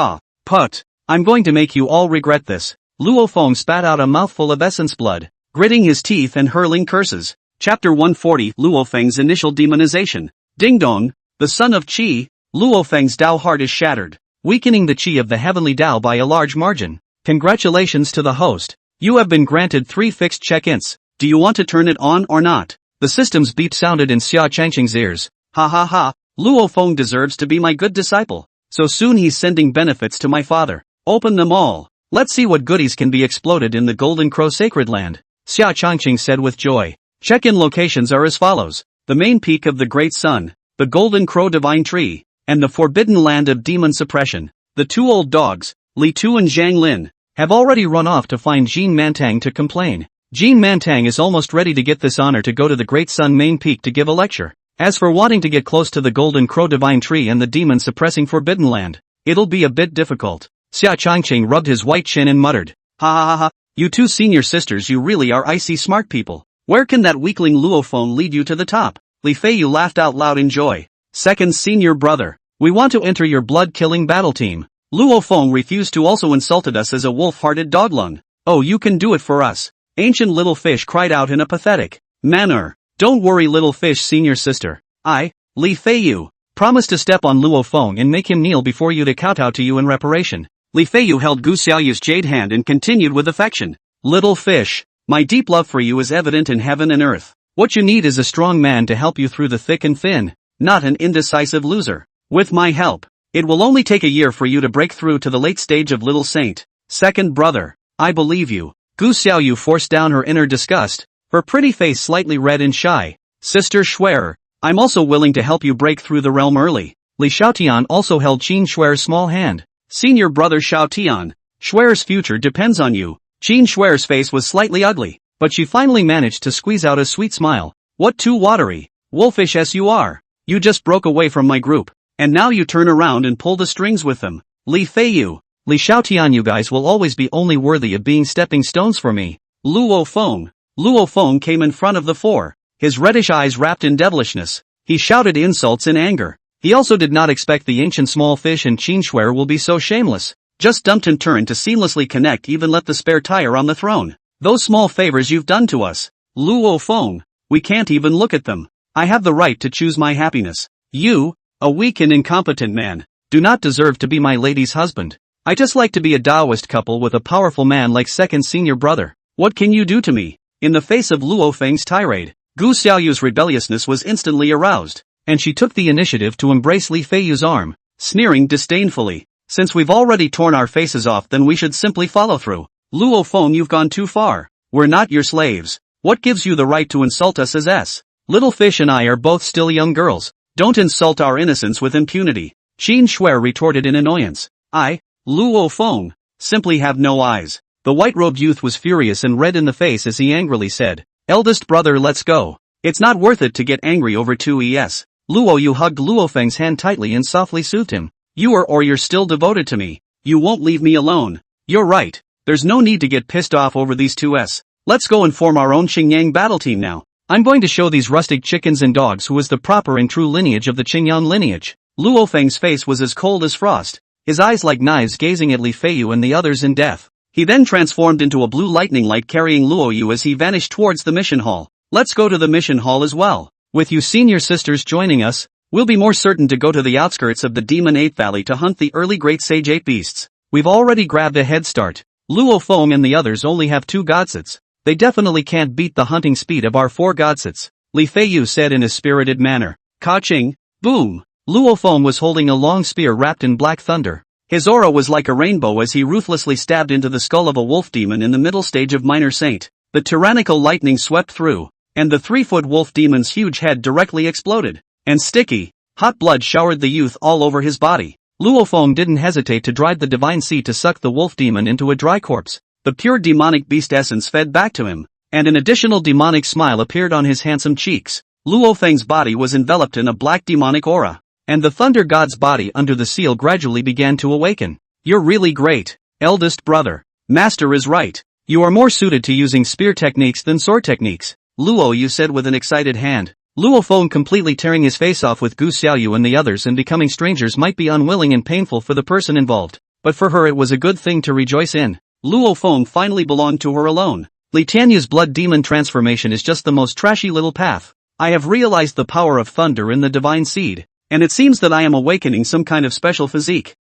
Put. I'm going to make you all regret this. Luo Feng spat out a mouthful of essence blood, gritting his teeth and hurling curses. Chapter 140 Luo Feng's initial demonization. Ding dong, the son of Qi, Luo Feng's Dao heart is shattered, weakening the Qi of the heavenly Dao by a large margin. Congratulations to the host. You have been granted 3 fixed check-ins. Do you want to turn it on or not? The system's beep sounded in Xia Changqing's ears. Ha ha ha, Luo Feng deserves to be my good disciple. So soon he's sending benefits to my father. Open them all. Let's see what goodies can be exploded in the Golden Crow Sacred Land. Xia Changqing said with joy. Check-in locations are as follows. The main peak of the Great Sun, the Golden Crow Divine Tree, and the Forbidden Land of Demon Suppression. The 2 old dogs, Li Tu and Zhang Lin, have already run off to find Jean Mantang to complain. Jean Mantang is almost ready to get this honor to go to the Great Sun main peak to give a lecture. As for wanting to get close to the Golden Crow Divine Tree and the demon-suppressing Forbidden Land, it'll be a bit difficult. Xia Changqing rubbed his white chin and muttered. Ha ha ha ha, you two senior sisters, you really are icy smart people. Where can that weakling Luo Feng lead you to the top? Li Feiyu laughed out loud in joy. Second senior brother, we want to enter your blood-killing battle team. Luo Feng refused to also insulted us as a wolf-hearted doglung. Oh, you can do it for us. Ancient little fish cried out in a pathetic manner. Don't worry, little fish senior sister. I, Li Feiyu, promise to step on Luo Feng and make him kneel before you to kowtow to you in reparation. Li Feiyu held Gu Xiaoyu's jade hand and continued with affection. Little fish, my deep love for you is evident in heaven and earth. What you need is a strong man to help you through the thick and thin, not an indecisive loser. With my help, it will only take a year for you to break through to the late stage of little saint. Second brother, I believe you. Gu Xiaoyu forced down her inner disgust, her pretty face slightly red and shy. Sister Shuer, I'm also willing to help you break through the realm early. Li Xiaotian also held Qin Shuer's small hand. Senior brother Xiaotian, Shuer's future depends on you. Qin Shuer's face was slightly ugly, but she finally managed to squeeze out a sweet smile. What too watery, wolfish as you are. You just broke away from my group, and now you turn around and pull the strings with them. Li Feiyu, Li Xiaotian, you guys will always be only worthy of being stepping stones for me. Luo Feng. Luo Feng came in front of the 4, his reddish eyes wrapped in devilishness. He shouted insults in anger. He also did not expect the ancient small fish and Qin Shuer will be so shameless. Just dumped and turned to seamlessly connect, even let the spare tire on the throne. Those small favors you've done to us, Luo Feng, we can't even look at them. I have the right to choose my happiness. You, a weak and incompetent man, do not deserve to be my lady's husband. I just like to be a Taoist couple with a powerful man like second senior brother. What can you do to me? In the face of Luo Feng's tirade, Gu Xiaoyu's rebelliousness was instantly aroused, and she took the initiative to embrace Li Feiyu's arm, sneering disdainfully. Since we've already torn our faces off, then we should simply follow through. Luo Feng, you've gone too far. We're not your slaves. What gives you the right to insult us as S? Little Fish and I are both still young girls. Don't insult our innocence with impunity. Qin Shuer retorted in annoyance. I, Luo Feng, simply have no eyes. The white-robed youth was furious and red in the face as he angrily said, Eldest brother, let's go. It's not worth it to get angry over 2es. Luo Yu hugged Luo Feng's hand tightly and softly soothed him. You are, or you're still devoted to me. You won't leave me alone. You're right. There's no need to get pissed off over these 2s. Let's go and form our own Qingyang battle team now. I'm going to show these rustic chickens and dogs who is the proper and true lineage of the Qingyang lineage. Luo Feng's face was as cold as frost, his eyes like knives gazing at Li Feiyu and the others in death. He then transformed into a blue lightning light carrying Luo Yu as he vanished towards the mission hall. Let's go to the mission hall as well. With you senior sisters joining us, we'll be more certain to go to the outskirts of the Demon 8 Valley to hunt the early Great Sage 8 beasts. We've already grabbed a head start. Luo Feng and the others only have 2 godsets. They definitely can't beat the hunting speed of our 4 godsets, Li Feiyu said in a spirited manner. Ka-ching, boom! Luo Feng was holding a long spear wrapped in black thunder. His aura was like a rainbow as he ruthlessly stabbed into the skull of a wolf demon in the middle stage of Minor Saint. The tyrannical lightning swept through, and the 3-foot wolf demon's huge head directly exploded. And sticky, hot blood showered the youth all over his body. Luo Feng didn't hesitate to drive the divine sea to suck the wolf demon into a dry corpse. The pure demonic beast essence fed back to him, and an additional demonic smile appeared on his handsome cheeks. Luo Feng's body was enveloped in a black demonic aura, and the thunder god's body under the seal gradually began to awaken. You're really great, eldest brother. Master is right. You are more suited to using spear techniques than sword techniques, Luo Yu said with an excited hand. Luo Feng completely tearing his face off with Gu Xiaoyu and the others and becoming strangers might be unwilling and painful for the person involved, but for her it was a good thing to rejoice in. Luo Feng finally belonged to her alone. Li Tianyu's blood demon transformation is just the most trashy little path. I have realized the power of thunder in the divine seed, and it seems that I am awakening some kind of special physique.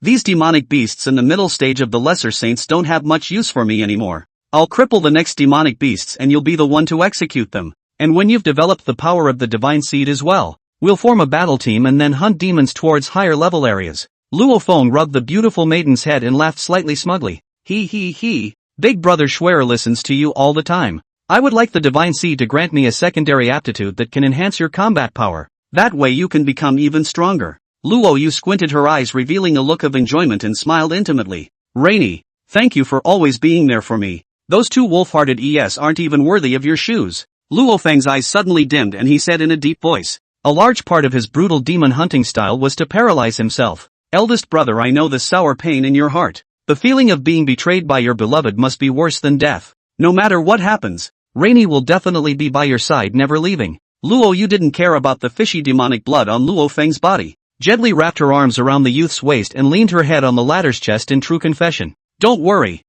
These demonic beasts in the middle stage of the lesser saints don't have much use for me anymore. I'll cripple the next demonic beasts and you'll be the one to execute them. And when you've developed the power of the divine seed as well, we'll form a battle team and then hunt demons towards higher level areas. Luo Feng rubbed the beautiful maiden's head and laughed slightly smugly. He. Big brother Schwerer listens to you all the time. I would like the divine seed to grant me a secondary aptitude that can enhance your combat power. That way you can become even stronger. Luo Yu squinted her eyes revealing a look of enjoyment and smiled intimately. Rainy, thank you for always being there for me. Those two wolf-hearted ES aren't even worthy of your shoes. Luo Feng's eyes suddenly dimmed and he said in a deep voice. A large part of his brutal demon hunting style was to paralyze himself. Eldest brother, I know the sour pain in your heart. The feeling of being betrayed by your beloved must be worse than death. No matter what happens, Rainy will definitely be by your side, never leaving. Luo Yu didn't care about the fishy demonic blood on Luo Feng's body. Gently wrapped her arms around the youth's waist and leaned her head on the latter's chest in true confession. Don't worry,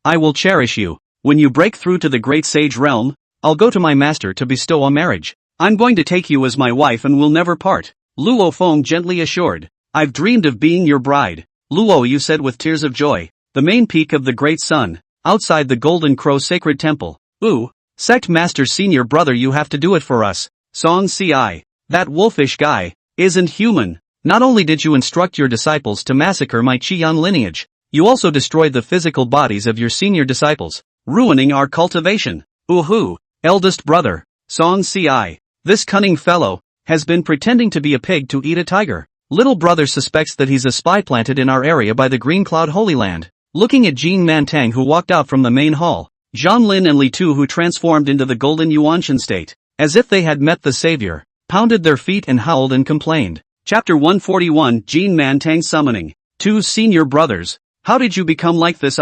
I will cherish you. When you break through to the great sage realm, I'll go to my master to bestow a marriage. I'm going to take you as my wife and we'll never part. Luo Feng gently assured. I've dreamed of being your bride. Luo Yu said with tears of joy. The main peak of the great sun, outside the Golden Crow Sacred Temple. Ooh, Sect Master Senior Brother, you have to do it for us. Song Ci. That wolfish guy isn't human. Not only did you instruct your disciples to massacre my Qian lineage, you also destroyed the physical bodies of your senior disciples, ruining our cultivation. Ooh, eldest brother, Song Ci. This cunning fellow has been pretending to be a pig to eat a tiger. Little brother suspects that he's a spy planted in our area by the Green Cloud Holy Land. Looking at Jin Mantang, who walked out from the main hall, Zhang Lin and Li Tu, who transformed into the golden Yuanshan state, as if they had met the savior, pounded their feet and howled and complained. Chapter 141, Jin Mantang Summoning. Two senior brothers. How did you become like this?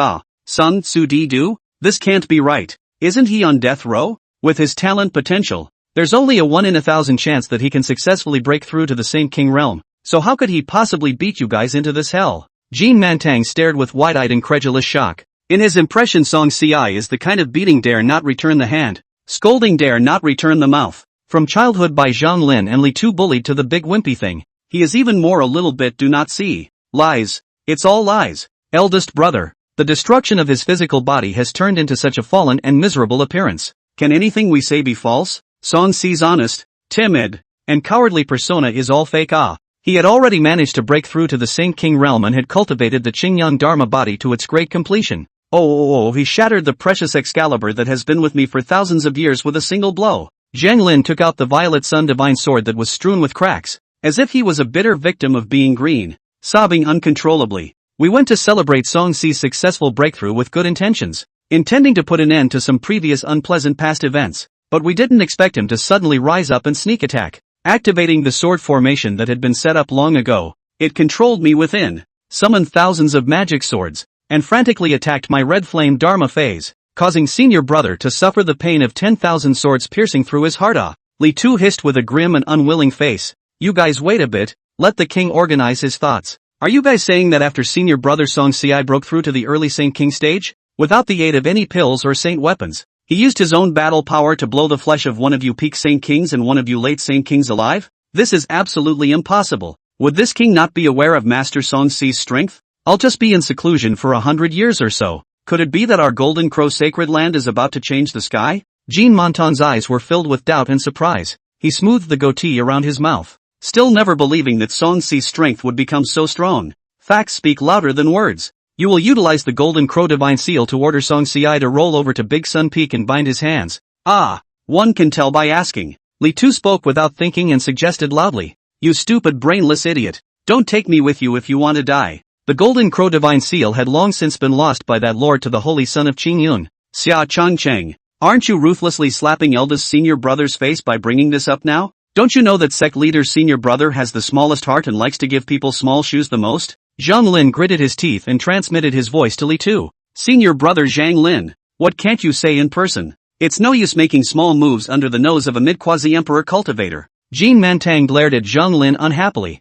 Sun Tzu do? This can't be right. Isn't he on death row? With his talent potential, there's only a 1 in 1,000 chance that he can successfully break through to the Saint King realm. So how could he possibly beat you guys into this hell? Jin Mantang stared with wide-eyed incredulous shock. In his impression, Song Ci is the kind of beating dare not return the hand, scolding dare not return the mouth. From childhood by Zhang Lin and Li Tu bullied to the big wimpy thing, he is even more a little bit do not see. Lies. It's all lies. Eldest brother, the destruction of his physical body has turned into such a fallen and miserable appearance. Can anything we say be false? Song Ci's honest, timid, and cowardly persona is all fake. He had already managed to break through to the Saint King realm and had cultivated the Qingyang Dharma body to its great completion. He shattered the precious Excalibur that has been with me for thousands of years with a single blow. Zhang Lin took out the Violet Sun divine sword that was strewn with cracks, as if he was a bitter victim of being green, sobbing uncontrollably. We went to celebrate Song Ci's successful breakthrough with good intentions, intending to put an end to some previous unpleasant past events, but we didn't expect him to suddenly rise up and sneak attack. Activating the sword formation that had been set up long ago, it controlled me within, summoned thousands of magic swords, and frantically attacked my red flame Dharma phase, causing senior brother to suffer the pain of 10,000 swords piercing through his heart. Li Tu hissed with a grim and unwilling face. You guys wait a bit, let the king organize his thoughts. Are you guys saying that after senior brother Song Ci broke through to the early Saint King stage, without the aid of any pills or saint weapons, he used his own battle power to blow the flesh of one of you peak Saint Kings and one of you late Saint Kings alive? This is absolutely impossible. Would this king not be aware of Master Song Ci's strength? I'll just be in seclusion for 100 years or so. Could it be that our Golden Crow sacred land is about to change the sky? Jin Mantang's eyes were filled with doubt and surprise. He smoothed the goatee around his mouth, still never believing that Song Ci's strength would become so strong. Facts speak louder than words. You will utilize the Golden Crow Divine Seal to order Song Ci to roll over to Big Sun Peak and bind his hands. Ah, one can tell by asking. Li Tu spoke without thinking and suggested loudly. You stupid brainless idiot. Don't take me with you if you want to die. The golden crow divine seal had long since been lost by that lord to the holy son of Qingyun. Xia Changcheng. Aren't you ruthlessly slapping eldest senior brother's face by bringing this up now? Don't you know that sect leader's senior brother has the smallest heart and likes to give people small shoes the most? Zhang Lin gritted his teeth and transmitted his voice to Li Tu. Senior brother Zhang Lin. What can't you say in person? It's no use making small moves under the nose of a mid-quasi-emperor cultivator. Jean Mantang glared at Zhang Lin unhappily.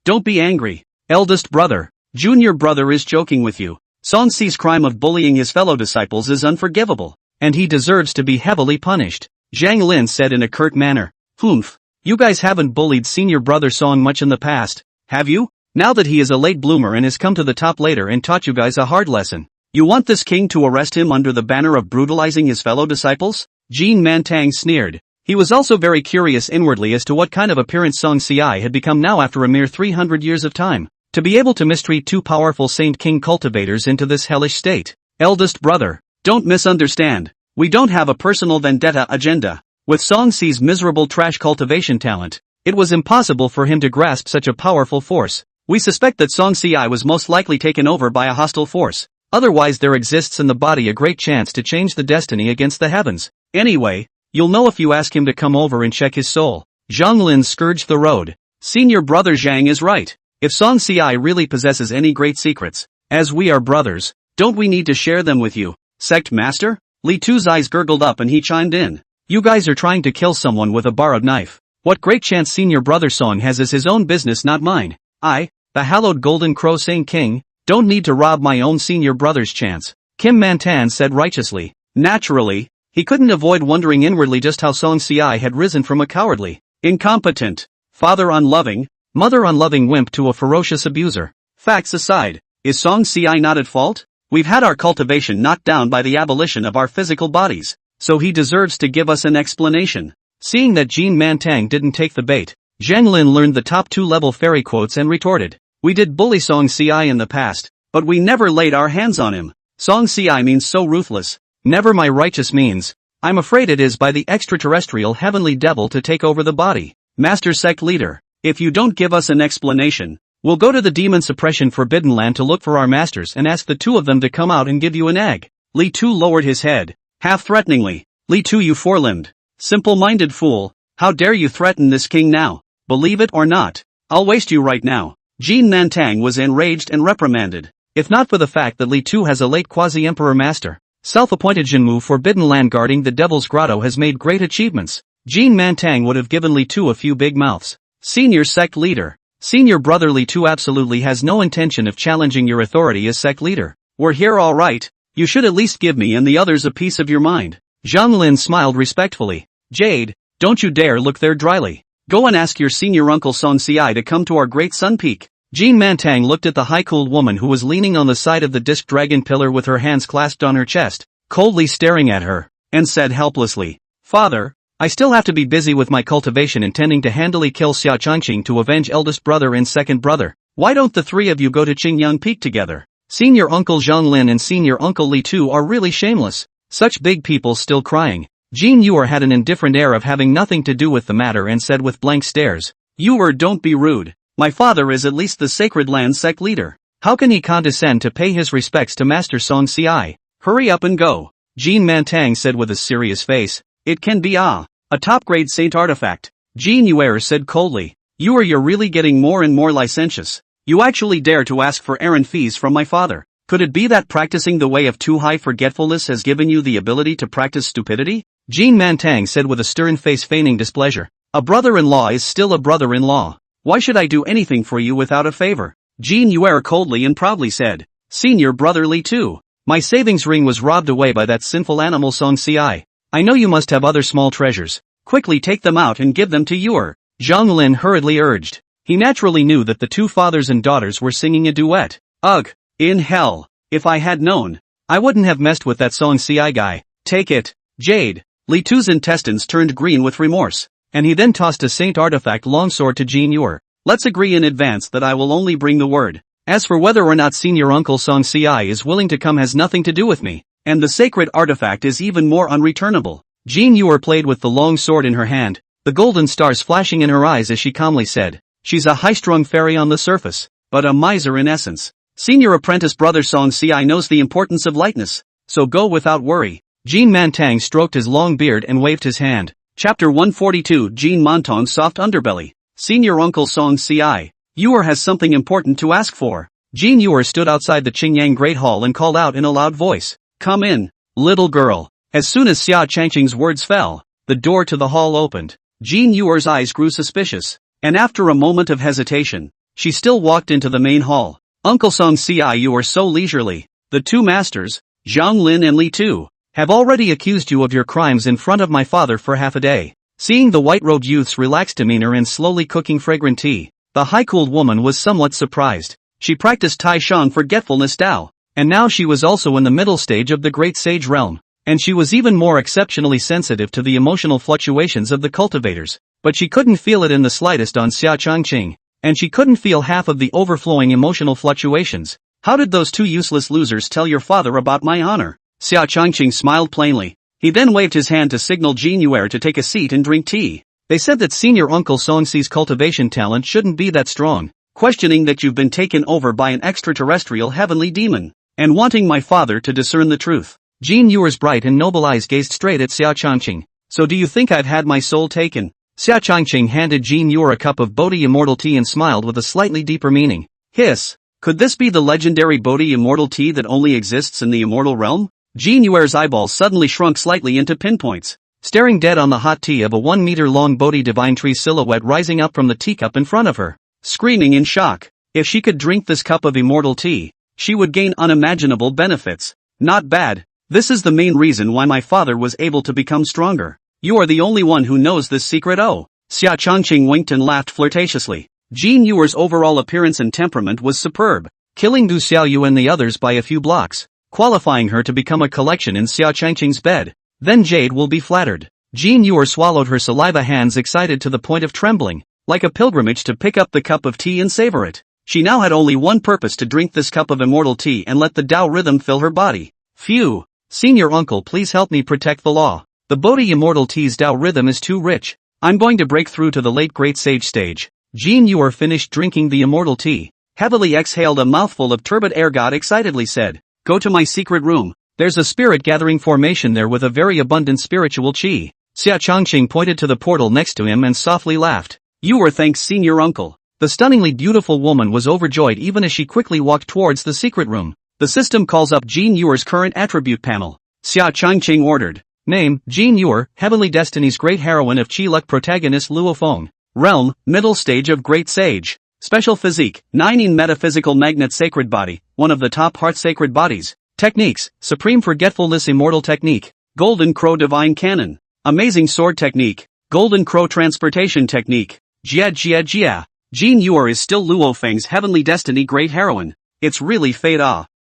Don't be angry. Eldest brother. Junior brother is joking with you. Song Si's crime of bullying his fellow disciples is unforgivable, and he deserves to be heavily punished. Zhang Lin said in a curt manner. Humph. You guys haven't bullied senior brother Song much in the past, have you? Now that he is a late bloomer and has come to the top later and taught you guys a hard lesson, you want this king to arrest him under the banner of brutalizing his fellow disciples? Jean Mantang sneered. He was also very curious inwardly as to what kind of appearance Song Si had become now after a mere 300 years of time, to be able to mistreat two powerful Saint King cultivators into this hellish state. Eldest brother, don't misunderstand. We don't have a personal vendetta agenda. With Song Si's miserable trash cultivation talent, it was impossible for him to grasp such a powerful force. We suspect that Song Si was most likely taken over by a hostile force. Otherwise there exists in the body a great chance to change the destiny against the heavens. Anyway, you'll know if you ask him to come over and check his soul. Zhang Lin scourged the road. Senior brother Zhang is right. If Song Si really possesses any great secrets, as we are brothers, don't we need to share them with you, sect master? Li Tu's eyes gurgled up and he chimed in. You guys are trying to kill someone with a borrowed knife. What great chance senior brother Song has is his own business, not mine. I, the hallowed golden crow Saint King, don't need to rob my own senior brother's chance, Kim Mantan said righteously. Naturally, he couldn't avoid wondering inwardly just how Song Si had risen from a cowardly, incompetent, father unloving, mother unloving wimp to a ferocious abuser. Facts aside, is Song Si not at fault? We've had our cultivation knocked down by the abolition of our physical bodies, so he deserves to give us an explanation. Seeing that Jean Mantang didn't take the bait, Zhang Lin learned the top 2-level fairy quotes and retorted. We did bully Song Si in the past, but we never laid our hands on him. Song Si means so ruthless. Never my righteous means. I'm afraid it is by the extraterrestrial heavenly devil to take over the body. Master sect leader, if you don't give us an explanation, we'll go to the demon suppression forbidden land to look for our masters and ask the two of them to come out and give you an egg. Li Tu lowered his head, half threateningly. Li Tu, you four-limbed, simple-minded fool, how dare you threaten this king now? Believe it or not, I'll waste you right now. Jean Nantang was enraged and reprimanded. If not for the fact that Li Tu has a late quasi-emperor master, self-appointed Jinmu forbidden land guarding the Devil's Grotto has made great achievements, Jean Mantang would have given Li Tu a few big mouths. Senior sect leader. Senior brother Li Tu absolutely has no intention of challenging your authority as sect leader. We're here all right. You should at least give me and the others a piece of your mind. Zhang Lin smiled respectfully. Jade, don't you dare look there dryly. Go and ask your senior uncle Song Si to come to our great sun peak. Jean Mantang looked at the high-cooled woman who was leaning on the side of the disc dragon pillar with her hands clasped on her chest, coldly staring at her, and said helplessly, Father, I still have to be busy with my cultivation intending to handily kill Xia Changqing to avenge eldest brother and second brother. Why don't the three of you go to Qingyang Peak together? Senior uncle Zhang Lin and senior uncle Li Tu are really shameless. Such big people still crying. Jean Yuer had an indifferent air of having nothing to do with the matter and said with blank stares, Yuer, don't be rude. My father is at least the Sacred Land sect leader. How can he condescend to pay his respects to Master Song Si? Hurry up and go. Jean Mantang said with a serious face. It can be a top-grade saint artifact. Jean Yuer said coldly. You're really getting more and more licentious. You actually dare to ask for errand fees from my father. Could it be that practicing the way of too high forgetfulness has given you the ability to practice stupidity? Jean Mantang said with a stern face feigning displeasure. A brother-in-law is still a brother-in-law. Why should I do anything for you without a favor? Jean Yuer coldly and proudly said. Senior brother Li Tu. My savings ring was robbed away by that sinful animal Song Si. I know you must have other small treasures. Quickly take them out and give them to Yuer. Zhang Lin hurriedly urged. He naturally knew that the two fathers and daughters were singing a duet. Ugh, in hell. If I had known, I wouldn't have messed with that Song Si guy. Take it, Jade. Li Tu's intestines turned green with remorse, and he then tossed a saint artifact longsword to Jean Yuer. Let's agree in advance that I will only bring the word. As for whether or not senior uncle Song Si is willing to come has nothing to do with me. And the sacred artifact is even more unreturnable. Jean Yuer played with the long sword in her hand, the golden stars flashing in her eyes as she calmly said, "She's a high-strung fairy on the surface, but a miser in essence. Senior apprentice brother Song Ci knows the importance of lightness, so go without worry." Jean Mantang stroked his long beard and waved his hand. Chapter 142 Jean Montong's soft underbelly. Senior uncle Song Ci. Yuer has something important to ask for. Jean Yuer stood outside the Qingyang Great Hall and called out in a loud voice, "Come in, little girl." As soon as Xia Changqing's words fell, the door to the hall opened. Jean Yuer's eyes grew suspicious, and after a moment of hesitation, she still walked into the main hall. "Uncle Song Ci, you are so leisurely. The two masters, Zhang Lin and Li Tu, have already accused you of your crimes in front of my father for half a day." Seeing the white-robed youth's relaxed demeanor and slowly cooking fragrant tea, the high-cooled woman was somewhat surprised. She practiced Tai Shan forgetfulness Tao, and now she was also in the middle stage of the Great Sage realm. And she was even more exceptionally sensitive to the emotional fluctuations of the cultivators. But she couldn't feel it in the slightest on Xia Changqing, and she couldn't feel half of the overflowing emotional fluctuations. "How did those two useless losers tell your father about my honor?" Xia Changqing smiled plainly. He then waved his hand to signal Jean Yuer to take a seat and drink tea. "They said that senior uncle Song Ci's cultivation talent shouldn't be that strong, questioning that you've been taken over by an extraterrestrial heavenly demon, and wanting my father to discern the truth." Jean Yuer's bright and noble eyes gazed straight at Xia Changqing. "So do you think I've had my soul taken?" Xia Changqing handed Jean Yuer a cup of Bodhi Immortal tea and smiled with a slightly deeper meaning. "Hiss. Could this be the legendary Bodhi Immortal tea that only exists in the immortal realm?" Jean Yuer's eyeballs suddenly shrunk slightly into pinpoints, staring dead on the hot tea of a 1-meter-long Bodhi divine tree silhouette rising up from the teacup in front of her. Screaming in shock, if she could drink this cup of immortal tea, she would gain unimaginable benefits. "Not bad. This is the main reason why my father was able to become stronger. You are the only one who knows this secret." Oh. Xia Changqing winked and laughed flirtatiously. Jean Yuer's overall appearance and temperament was superb, killing Du Xiaoyu and the others by a few blocks, qualifying her to become a collection in Xia Changqing's bed. Then Jade will be flattered. Jean Yuer swallowed her saliva, hands excited to the point of trembling, like a pilgrimage to pick up the cup of tea and savor it. She now had only one purpose: to drink this cup of immortal tea and let the Tao rhythm fill her body. Phew. "Senior uncle, please help me protect the law. The Bodhi Immortal tea's Tao rhythm is too rich. I'm going to break through to the late Great Sage stage." Jean Yuer finished drinking the immortal tea, heavily exhaled a mouthful of turbid air, God excitedly said, "Go to my secret room. There's a spirit gathering formation there with a very abundant spiritual chi." Xia Changqing pointed to the portal next to him and softly laughed. "Yuer, thanks senior uncle." The stunningly beautiful woman was overjoyed even as she quickly walked towards the secret room. "The system calls up Jean Yuer's current attribute panel," Xia Changqing ordered. "Name, Jean Yuer, Heavenly Destiny's great heroine of Qi Luck, protagonist Luo Feng. Realm, middle stage of Great Sage. Special physique, 9 metaphysical magnet sacred body, one of the top heart sacred bodies. Techniques, Supreme Forgetfulness Immortal Technique, Golden Crow Divine Cannon, Amazing Sword Technique, Golden Crow Transportation Technique, Jia Jia Jia. Jean Yuer is still Luo Feng's Heavenly Destiny great heroine. It's really fate.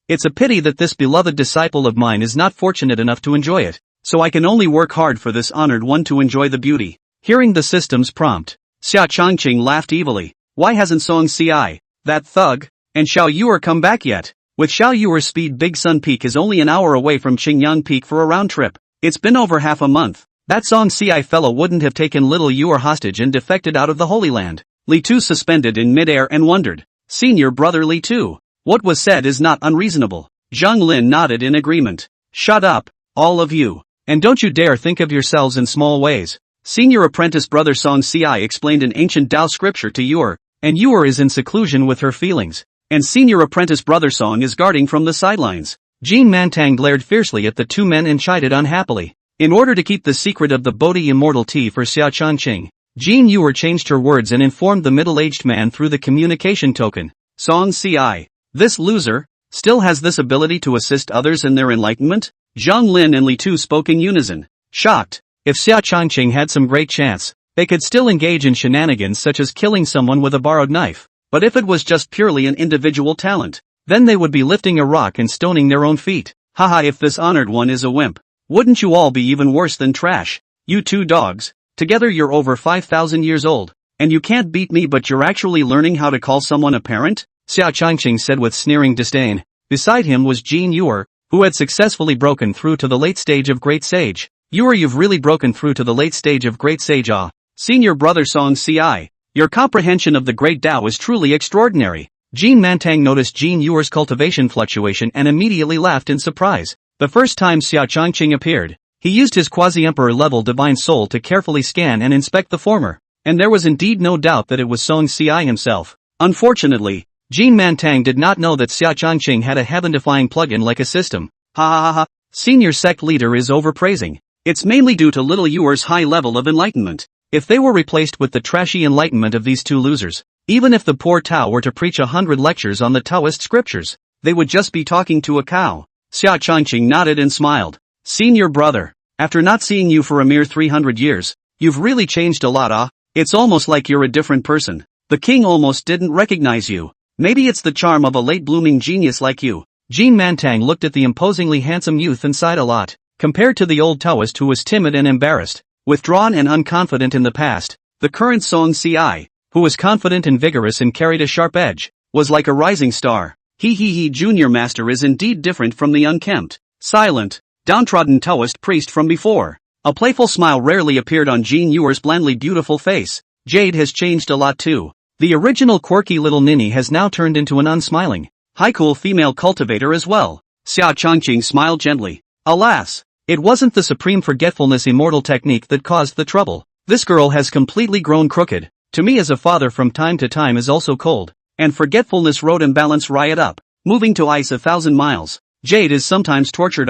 It's a pity that this beloved disciple of mine is not fortunate enough to enjoy it, so I can only work hard for this honored one to enjoy the beauty." Hearing the system's prompt, Xia Changqing laughed evilly. Why hasn't Song Ci, that thug, and Xiao Yuer come back yet? With Xiao Yuer's speed, Big Sun Peak is only an hour away from Qingyang Peak for a round trip. It's been over half a month. That Song Ci fellow wouldn't have taken little Yuer hostage and defected out of the Holy Land. Li Tu suspended in midair and wondered. Senior brother Li Tu. What was said is not unreasonable. Zhang Lin nodded in agreement. Shut up, all of you. And don't you dare think of yourselves in small ways. Senior apprentice brother Song Ci explained an ancient Tao scripture to Yuer, and Yuer is in seclusion with her feelings. And senior apprentice brother Song is guarding from the sidelines. Jean Mantang glared fiercely at the two men and chided unhappily. In order to keep the secret of the Bodhi Immortal tea for Xia Changqing, Jean Yuer changed her words and informed the middle-aged man through the communication token. Song Ci. This loser still has this ability to assist others in their enlightenment? Zhang Lin and Li Tu spoke in unison, shocked. If Xia Changqing had some great chance, they could still engage in shenanigans such as killing someone with a borrowed knife. But if it was just purely an individual talent, then they would be lifting a rock and stoning their own feet. Haha, if this honored one is a wimp, wouldn't you all be even worse than trash? You two dogs, together you're over 5,000 years old, and you can't beat me, but you're actually learning how to call someone a parent? Xia Changqing said with sneering disdain. Beside him was Jean Yuer, who had successfully broken through to the late stage of Great Sage. You've really broken through to the late stage of Great Sage. Senior brother Song Ci. Your comprehension of the Great Tao is truly extraordinary. Jean Mantang noticed Jean Yuer's cultivation fluctuation and immediately laughed in surprise. The first time Xia Changqing appeared, he used his quasi-emperor level divine soul to carefully scan and inspect the former, and there was indeed no doubt that it was Song Ci himself. Unfortunately, Jean Mantang did not know that Xia Changqing had a heaven-defying plugin like a system. Ha ha ha ha. Senior sect leader is overpraising. It's mainly due to little Yuer's high level of enlightenment. If they were replaced with the trashy enlightenment of these two losers, even if the poor Tao were to preach 100 lectures on the Taoist scriptures, they would just be talking to a cow. Xia Changqing nodded and smiled. Senior brother, after not seeing you for a mere 300 years, you've really changed a lot. It's almost like you're a different person. The king almost didn't recognize you. Maybe it's the charm of a late-blooming genius like you. Jean Mantang looked at the imposingly handsome youth and sighed a lot. Compared to the old Taoist who was timid and embarrassed, withdrawn and unconfident in the past, the current Song Ci, who was confident and vigorous and carried a sharp edge, was like a rising star. He junior master is indeed different from the unkempt, silent, downtrodden Taoist priest from before. A playful smile rarely appeared on Jean Yuer's blandly beautiful face. Jade has changed a lot too. The original quirky little ninny has now turned into an unsmiling, high-cool female cultivator as well. Xia Changqing smiled gently. Alas, it wasn't the supreme forgetfulness immortal technique that caused the trouble. This girl has completely grown crooked. To me as a father from time to time is also cold, and forgetfulness road imbalance riot up, moving to ice 1,000 miles. Jade is sometimes tortured.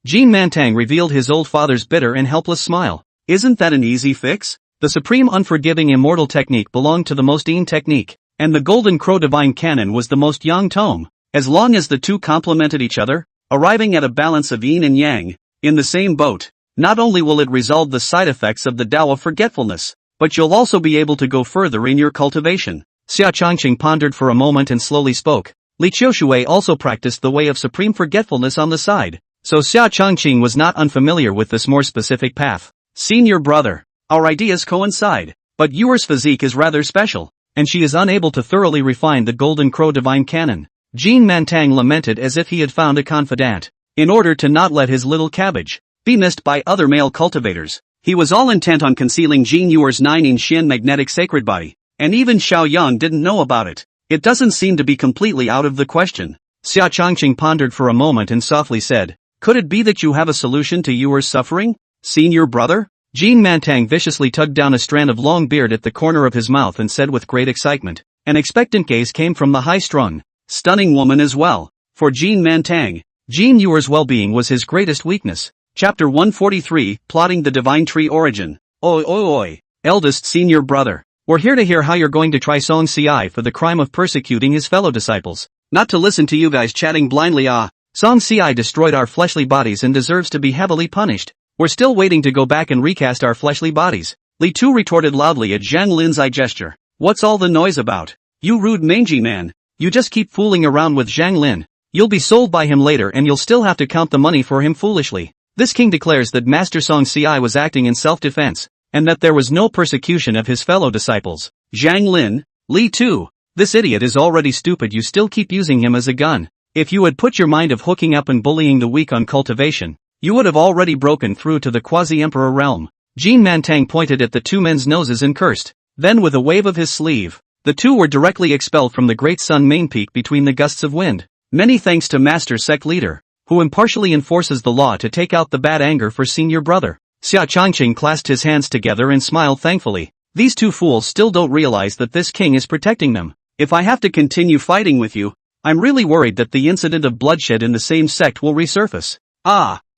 Jean Mantang revealed his old father's bitter and helpless smile. Isn't that an easy fix? The supreme unforgiving immortal technique belonged to the most Yin technique, and the Golden Crow divine canon was the most Yang tome. As long as the two complemented each other, arriving at a balance of Yin and Yang, in the same boat, not only will it resolve the side effects of the Tao of forgetfulness, but you'll also be able to go further in your cultivation. Xia Changqing pondered for a moment and slowly spoke. Li Qiushui also practiced the way of supreme forgetfulness on the side, so Xia Changqing was not unfamiliar with this more specific path. Senior brother, our ideas coincide, but Yuer's physique is rather special, and she is unable to thoroughly refine the Golden Crow divine canon. Jean Mantang lamented as if he had found a confidant. In order to not let his little cabbage be missed by other male cultivators, he was all intent on concealing Jean Yuer's 9-in Xian magnetic sacred body, and even Xiao Yang didn't know about it. It doesn't seem to be completely out of the question. Xia Changqing pondered for a moment and softly said, could it be that you have a solution to Yuer's suffering, senior brother? Jean Mantang viciously tugged down a strand of long beard at the corner of his mouth and said with great excitement. An expectant gaze came from the high-strung, stunning woman as well. For Jean Mantang, Jean Yuer's well-being was his greatest weakness. Chapter 143, Plotting the Divine Tree Origin. Oi. Eldest senior brother. We're here to hear how you're going to try Song Ci for the crime of persecuting his fellow disciples. Not to listen to you guys chatting blindly. Song Ci destroyed our fleshly bodies and deserves to be heavily punished. We're still waiting to go back and recast our fleshly bodies. Li Tu retorted loudly at Zhang Lin's eye gesture. What's all the noise about? You rude mangy man. You just keep fooling around with Zhang Lin. You'll be sold by him later and you'll still have to count the money for him foolishly. This king declares that Master Song Ci was acting in self-defense, and that there was no persecution of his fellow disciples. Zhang Lin, Li Tu, this idiot is already stupid, you still keep using him as a gun. If you had put your mind of hooking up and bullying the weak on cultivation, you would have already broken through to the quasi-emperor realm. Jean Mantang pointed at the two men's noses and cursed. Then with a wave of his sleeve, the two were directly expelled from the great sun main peak between the gusts of wind. Many thanks to Master Sect Leader, who impartially enforces the law to take out the bad anger for senior brother. Xia Changqing clasped his hands together and smiled thankfully. These two fools still don't realize that this king is protecting them. If I have to continue fighting with you, I'm really worried that the incident of bloodshed in the same sect will resurface.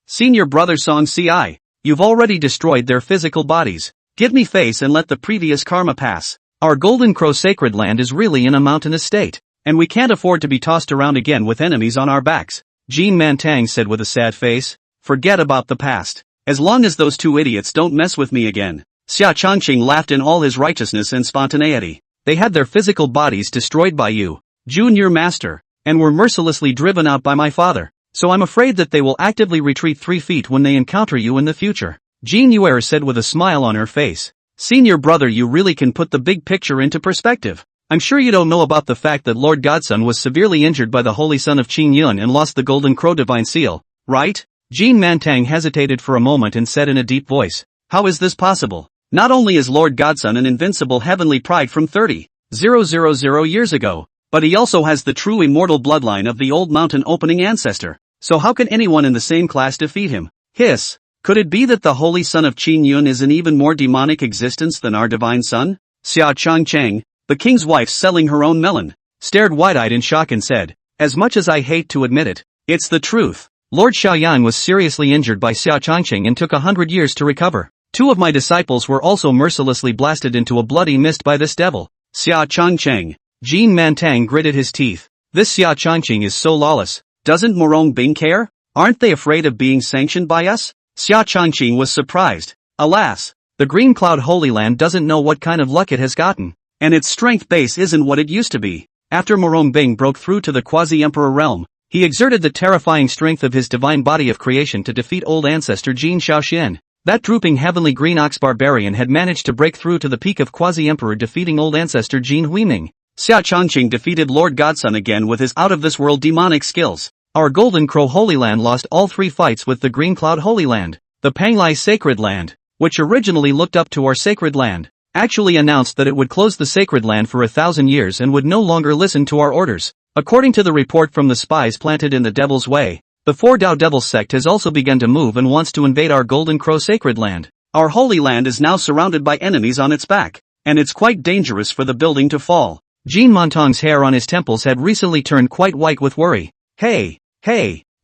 Senior brother Song Ci, you've already destroyed their physical bodies. Give me face and let the previous karma pass. Our Golden Crow sacred land is really in a mountainous state, and we can't afford to be tossed around again with enemies on our backs. Jean Mantang said with a sad face. Forget about the past. As long as those two idiots don't mess with me again. Xia Changqing laughed in all his righteousness and spontaneity. They had their physical bodies destroyed by you, junior master, and were mercilessly driven out by my father. So I'm afraid that they will actively retreat 3 feet when they encounter you in the future. Jean Yuer said with a smile on her face. Senior brother, you really can put the big picture into perspective. I'm sure you don't know about the fact that Lord Godson was severely injured by the Holy Son of Qing Yun and lost the Golden Crow Divine Seal, right? Jean Mantang hesitated for a moment and said in a deep voice, how is this possible? Not only is Lord Godson an invincible heavenly pride from 30,000 years ago, but he also has the true immortal bloodline of the old mountain opening ancestor, so how can anyone in the same class defeat him? Hiss. Could it be that the Holy Son of Qing Yun is an even more demonic existence than our divine son? Xia Changcheng, the king's wife selling her own melon, stared wide-eyed in shock and said, as much as I hate to admit it, it's the truth. Lord Xiaoyan was seriously injured by Xia Changcheng and took 100 years to recover. 2 of my disciples were also mercilessly blasted into a bloody mist by this devil. Xia Changcheng. Jean Mantang gritted his teeth. This Xia Changcheng is so lawless. Doesn't Murong Bing care? Aren't they afraid of being sanctioned by us? Xia Changcheng was surprised. Alas, the Green Cloud Holy Land doesn't know what kind of luck it has gotten, and its strength base isn't what it used to be. After Murong Bing broke through to the quasi-emperor realm, he exerted the terrifying strength of his divine body of creation to defeat old ancestor Jin Shaoxian. That drooping heavenly green ox barbarian had managed to break through to the peak of quasi-emperor, defeating old ancestor Jin Huiming. Xia Changqing defeated Lord Godson again with his out-of-this-world demonic skills. Our Golden Crow Holy Land lost all 3 fights with the Green Cloud Holy Land. The Panglai Sacred Land, which originally looked up to our Sacred Land, actually announced that it would close the Sacred Land for 1,000 years and would no longer listen to our orders. According to the report from the spies planted in the Devil's Way, the 4 Dao Devil sect has also begun to move and wants to invade our Golden Crow Sacred Land. Our Holy Land is now surrounded by enemies on its back, and it's quite dangerous for the building to fall. Jean Montang's hair on his temples had recently turned quite white with worry. Hey,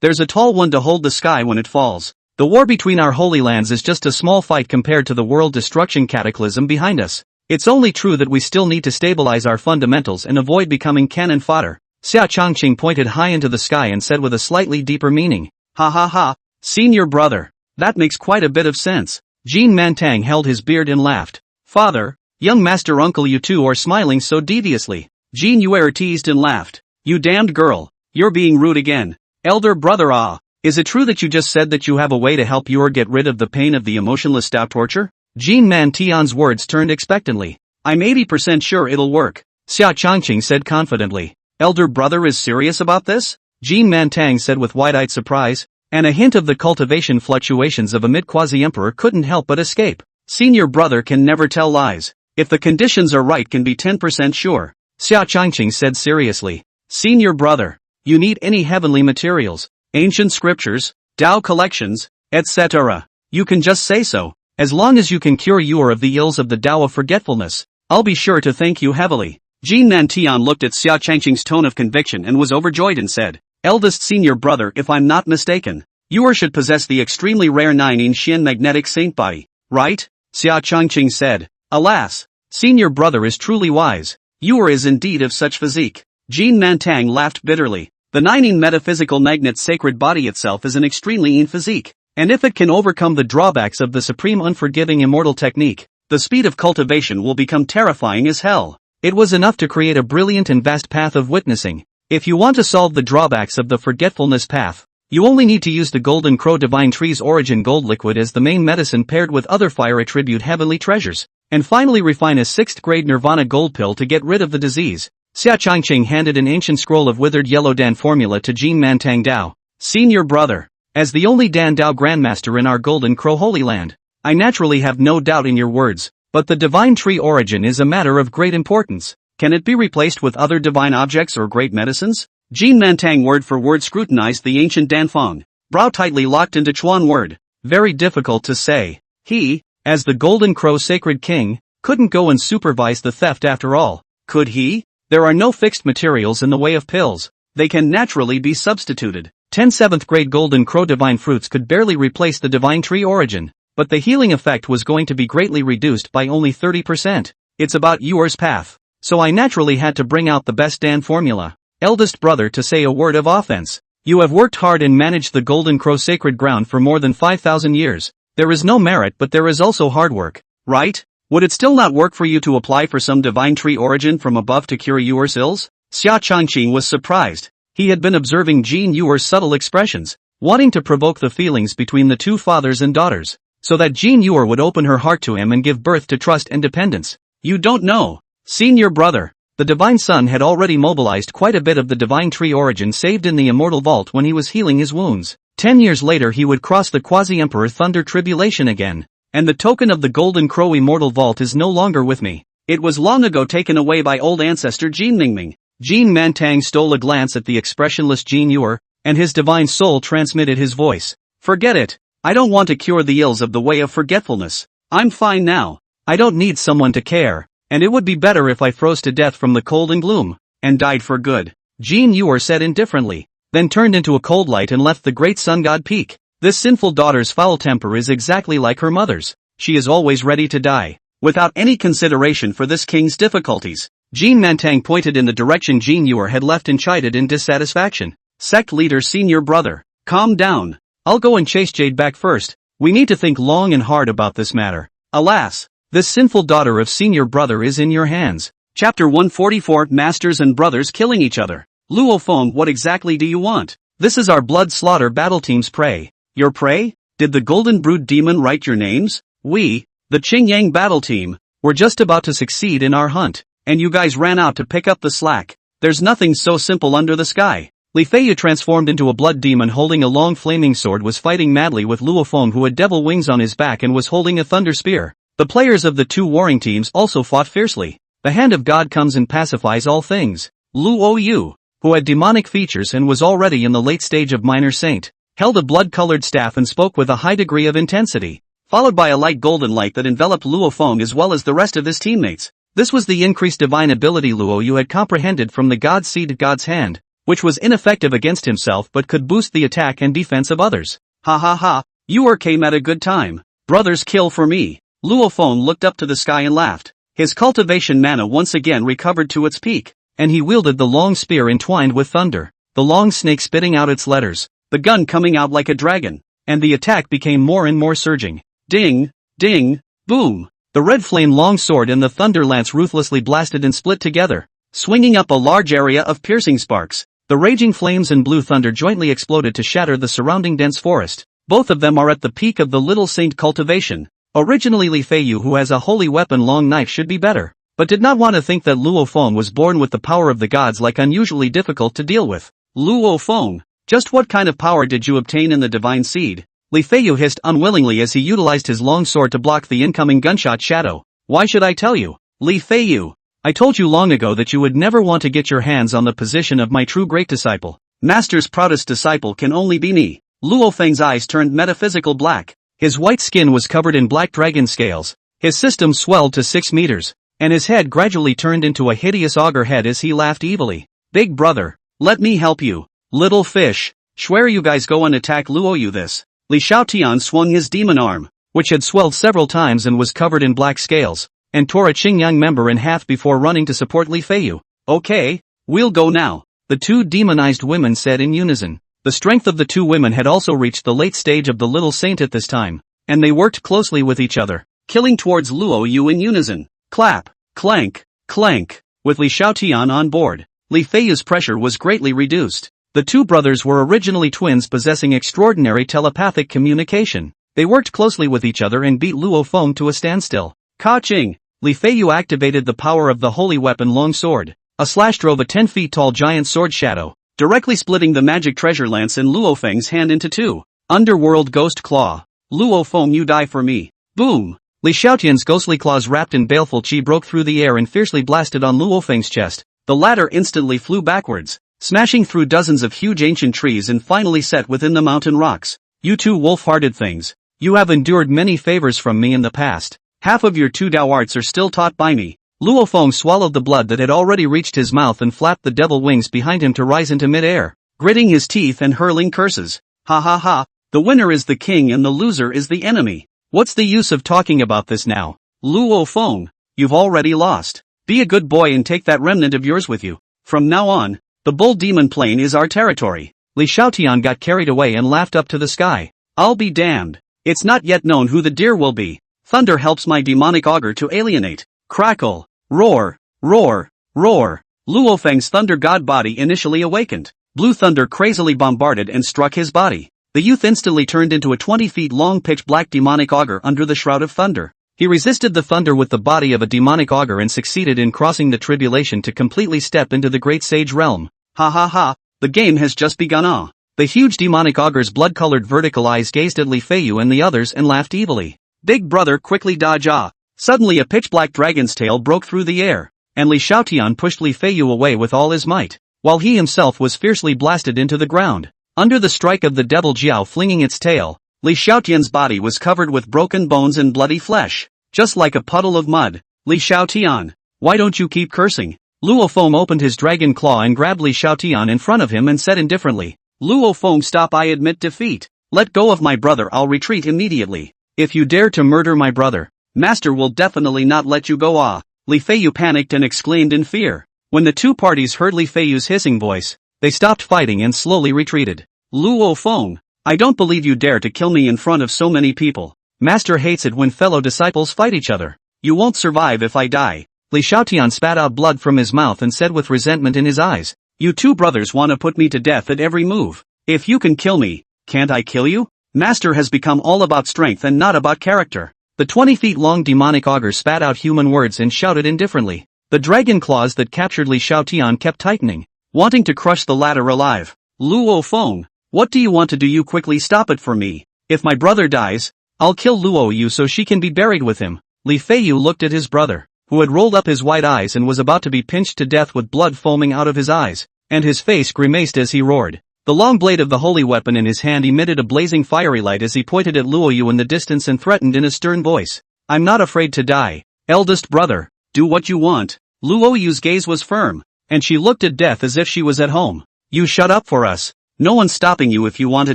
there's a tall one to hold the sky when it falls. The war between our Holy Lands is just a small fight compared to the world destruction cataclysm behind us. It's only true that we still need to stabilize our fundamentals and avoid becoming cannon fodder. Xia Changqing pointed high into the sky and said with a slightly deeper meaning, ha ha ha, senior brother, that makes quite a bit of sense. Jean Mantang held his beard and laughed. Father, young master uncle, you two are smiling so deviously. Jean Yuer teased and laughed. You damned girl, you're being rude again. Elder brother, is it true that you just said that you have a way to help Yuer get rid of the pain of the emotionless Dao torture? Jean Mantian's words turned expectantly. I'm 80% sure it'll work, Xia Changqing said confidently. Elder brother is serious about this? Jean Mantang said with wide-eyed surprise, and a hint of the cultivation fluctuations of a mid-quasi-emperor couldn't help but escape. Senior brother can never tell lies. If the conditions are right, can be 10% sure, Xia Changqing said seriously. Senior brother, you need any heavenly materials, ancient scriptures, Dao collections, etc. You can just say so. As long as you can cure Yuer of the ills of the Dao of forgetfulness, I'll be sure to thank you heavily. Jean Nantian looked at Xia Changqing's tone of conviction and was overjoyed and said, eldest senior brother, if I'm not mistaken, Yuer should possess the extremely rare 9-in Xian magnetic saint body, right? Xia Changqing said. Alas, senior brother is truly wise. Yuer is indeed of such physique. Jean Mantang laughed bitterly. The 9-in metaphysical magnet sacred body itself is an extremely in physique, and if it can overcome the drawbacks of the supreme unforgiving immortal technique, the speed of cultivation will become terrifying as hell. It was enough to create a brilliant and vast path of witnessing. If you want to solve the drawbacks of the forgetfulness path, you only need to use the Golden Crow Divine Tree's origin gold liquid as the main medicine paired with other fire attribute heavenly treasures, and finally refine a 6th grade Nirvana gold pill to get rid of the disease. Xia Changqing handed an ancient scroll of withered yellow Dan formula to Jean Mantang Dao. Senior brother, as the only Dan Dao Grandmaster in our Golden Crow Holy Land, I naturally have no doubt in your words. But the divine tree origin is a matter of great importance. Can it be replaced with other divine objects or great medicines? Jean Mantang word for word scrutinized the ancient Danfeng, brow tightly locked into Chuan word. Very difficult to say. He, as the Golden Crow Sacred King, couldn't go and supervise the theft after all, could he? There are no fixed materials in the way of pills. They can naturally be substituted. 10 7th grade Golden Crow divine fruits could barely replace the divine tree origin. But the healing effect was going to be greatly reduced by only 30%. It's about Yuer's path. So I naturally had to bring out the best Dan formula. Eldest brother, to say a word of offense. You have worked hard and managed the Golden Crow sacred ground for more than 5,000 years. There is no merit, but there is also hard work, right? Would it still not work for you to apply for some divine tree origin from above to cure Yuer's ills? Xia Changqing was surprised. He had been observing Jean Yuer's subtle expressions, wanting to provoke the feelings between the two fathers and daughters, so that Jean Yuer would open her heart to him and give birth to trust and dependence. You don't know, senior brother. The divine son had already mobilized quite a bit of the divine tree origin saved in the immortal vault when he was healing his wounds. 10 years later he would cross the quasi-emperor thunder tribulation again. And the token of the golden crow immortal vault is no longer with me. It was long ago taken away by old ancestor Jin Mingming. Jin Mantang stole a glance at the expressionless Jin Yuer, and his divine soul transmitted his voice. Forget it. I don't want to cure the ills of the way of forgetfulness. I'm fine now. I don't need someone to care. And it would be better if I froze to death from the cold and gloom, and died for good. Jin Yuer said indifferently, then turned into a cold light and left the great sun god peak. This sinful daughter's foul temper is exactly like her mother's. She is always ready to die, without any consideration for this king's difficulties. Jin Mantang pointed in the direction Jin Yuer had left and chided in dissatisfaction. Sect leader senior brother, calm down. I'll go and chase Jade back first. We need to think long and hard about this matter. Alas, this sinful daughter of senior brother is in your hands. Chapter 144 Masters and brothers killing each other. Luo Feng, what exactly do you want? This is our blood slaughter battle team's prey. Your prey? Did the Golden Brood Demon write your names? We, the Qingyang battle team, were just about to succeed in our hunt, and you guys ran out to pick up the slack. There's nothing so simple under the sky. Li Feiyu, transformed into a blood demon holding a long flaming sword, was fighting madly with Luo Feng, who had devil wings on his back and was holding a thunder spear. The players of the two warring teams also fought fiercely. The hand of God comes and pacifies all things. Luo Yu, who had demonic features and was already in the late stage of minor saint, held a blood-colored staff and spoke with a high degree of intensity, followed by a light golden light that enveloped Luo Feng as well as the rest of his teammates. This was the increased divine ability Luo Yu had comprehended from the God's seed, God's hand, which was ineffective against himself but could boost the attack and defense of others. Ha ha ha, you came at a good time. Brothers kill for me. Luo Feng looked up to the sky and laughed. His cultivation mana once again recovered to its peak, and he wielded the long spear entwined with thunder, the long snake spitting out its letters, the gun coming out like a dragon, and the attack became more and more surging. Ding, ding, boom. The red flame long sword and the thunder lance ruthlessly blasted and split together, swinging up a large area of piercing sparks. The raging flames and blue thunder jointly exploded to shatter the surrounding dense forest. Both of them are at the peak of the little saint cultivation. Originally Li Feiyu, who has a holy weapon long knife, should be better, but did not want to think that Luo Feng was born with the power of the gods like unusually difficult to deal with. Luo Feng, just what kind of power did you obtain in the divine seed? Li Feiyu hissed unwillingly as he utilized his long sword to block the incoming gunshot shadow. Why should I tell you? Li Feiyu, I told you long ago that you would never want to get your hands on the position of my true great disciple. Master's proudest disciple can only be me. Luo Feng's eyes turned metaphysical black. His white skin was covered in black dragon scales. His system swelled to 6 meters, and his head gradually turned into a hideous auger head as he laughed evilly. Big brother, let me help you. Little fish, swear you guys go and attack Luo Yu this. Li Xiaotian swung his demon arm, which had swelled several times and was covered in black scales, and tore a Qingyang member in half before running to support Li Feiyu. Okay, we'll go now, the two demonized women said in unison. The strength of the two women had also reached the late stage of the little saint at this time, and they worked closely with each other, killing towards Luo Yu in unison. Clap, clank, clank. With Li Xiaotian on board, Li Feiyu's pressure was greatly reduced. The two brothers were originally twins possessing extraordinary telepathic communication. They worked closely with each other and beat Luo Feng to a standstill. Ka-ching! Li Feiyu activated the power of the holy weapon long sword. A slash drove a 10 feet tall giant sword shadow, directly splitting the magic treasure lance in Luo Feng's hand into two. Underworld Ghost Claw. Luo Feng, you die for me. Boom! Li Xiaotian's ghostly claws wrapped in baleful chi broke through the air and fiercely blasted on Luo Feng's chest. The latter instantly flew backwards, smashing through dozens of huge ancient trees and finally set within the mountain rocks. You two wolf-hearted things. You have endured many favors from me in the past. Half of your two Dao arts are still taught by me. Luo Feng swallowed the blood that had already reached his mouth and flapped the devil wings behind him to rise into mid-air, gritting his teeth and hurling curses. Ha ha ha, the winner is the king and the loser is the enemy. What's the use of talking about this now? Luo Feng, you've already lost. Be a good boy and take that remnant of yours with you. From now on, the bull demon plain is our territory. Li Xiaotian got carried away and laughed up to the sky. I'll be damned. It's not yet known who the deer will be. Thunder helps my demonic auger to alienate. Crackle. Roar, roar, roar. Luo Feng's thunder god body initially awakened. Blue thunder crazily bombarded and struck his body. The youth instantly turned into a 20 feet long pitch black demonic auger under the shroud of thunder. He resisted the thunder with the body of a demonic augur and succeeded in crossing the tribulation to completely step into the great sage realm. Ha ha ha, the game has just begun. Ah. The huge demonic augur's blood-colored vertical eyes gazed at Li Feiyu and the others and laughed evilly. Big brother quickly dodge. Ah. Suddenly a pitch-black dragon's tail broke through the air, and Li Xiaotian pushed Li Feiyu away with all his might, while he himself was fiercely blasted into the ground. Under the strike of the devil Jiao flinging its tail, Li Xiaotian's body was covered with broken bones and bloody flesh, just like a puddle of mud. Li Xiaotian, why don't you keep cursing? Luo Feng opened his dragon claw and grabbed Li Xiaotian in front of him and said indifferently, Luo Feng, stop, I admit defeat. Let go of my brother, I'll retreat immediately. If you dare to murder my brother, Master will definitely not let you go. Ah. Li Feiyu panicked and exclaimed in fear. When the two parties heard Li Feiyu's hissing voice, they stopped fighting and slowly retreated. Luo Feng, I don't believe you dare to kill me in front of so many people. Master hates it when fellow disciples fight each other. You won't survive if I die. Li Xiaotian spat out blood from his mouth and said with resentment in his eyes, you two brothers want to put me to death at every move. If you can kill me, can't I kill you? Master has become all about strength and not about character. The 20 feet long demonic augur spat out human words and shouted indifferently. The dragon claws that captured Li Xiaotian kept tightening, wanting to crush the latter alive. Luo Feng, what do you want to do? You quickly stop it for me. If my brother dies, I'll kill Luo Yu so she can be buried with him. Li Feiyu looked at his brother, who had rolled up his white eyes and was about to be pinched to death with blood foaming out of his eyes, and his face grimaced as he roared. The long blade of the holy weapon in his hand emitted a blazing fiery light as he pointed at Luo Yu in the distance and threatened in a stern voice. I'm not afraid to die. Eldest brother, do what you want. Luo Yu's gaze was firm, and she looked at death as if she was at home. You shut up for us. No one's stopping you if you want to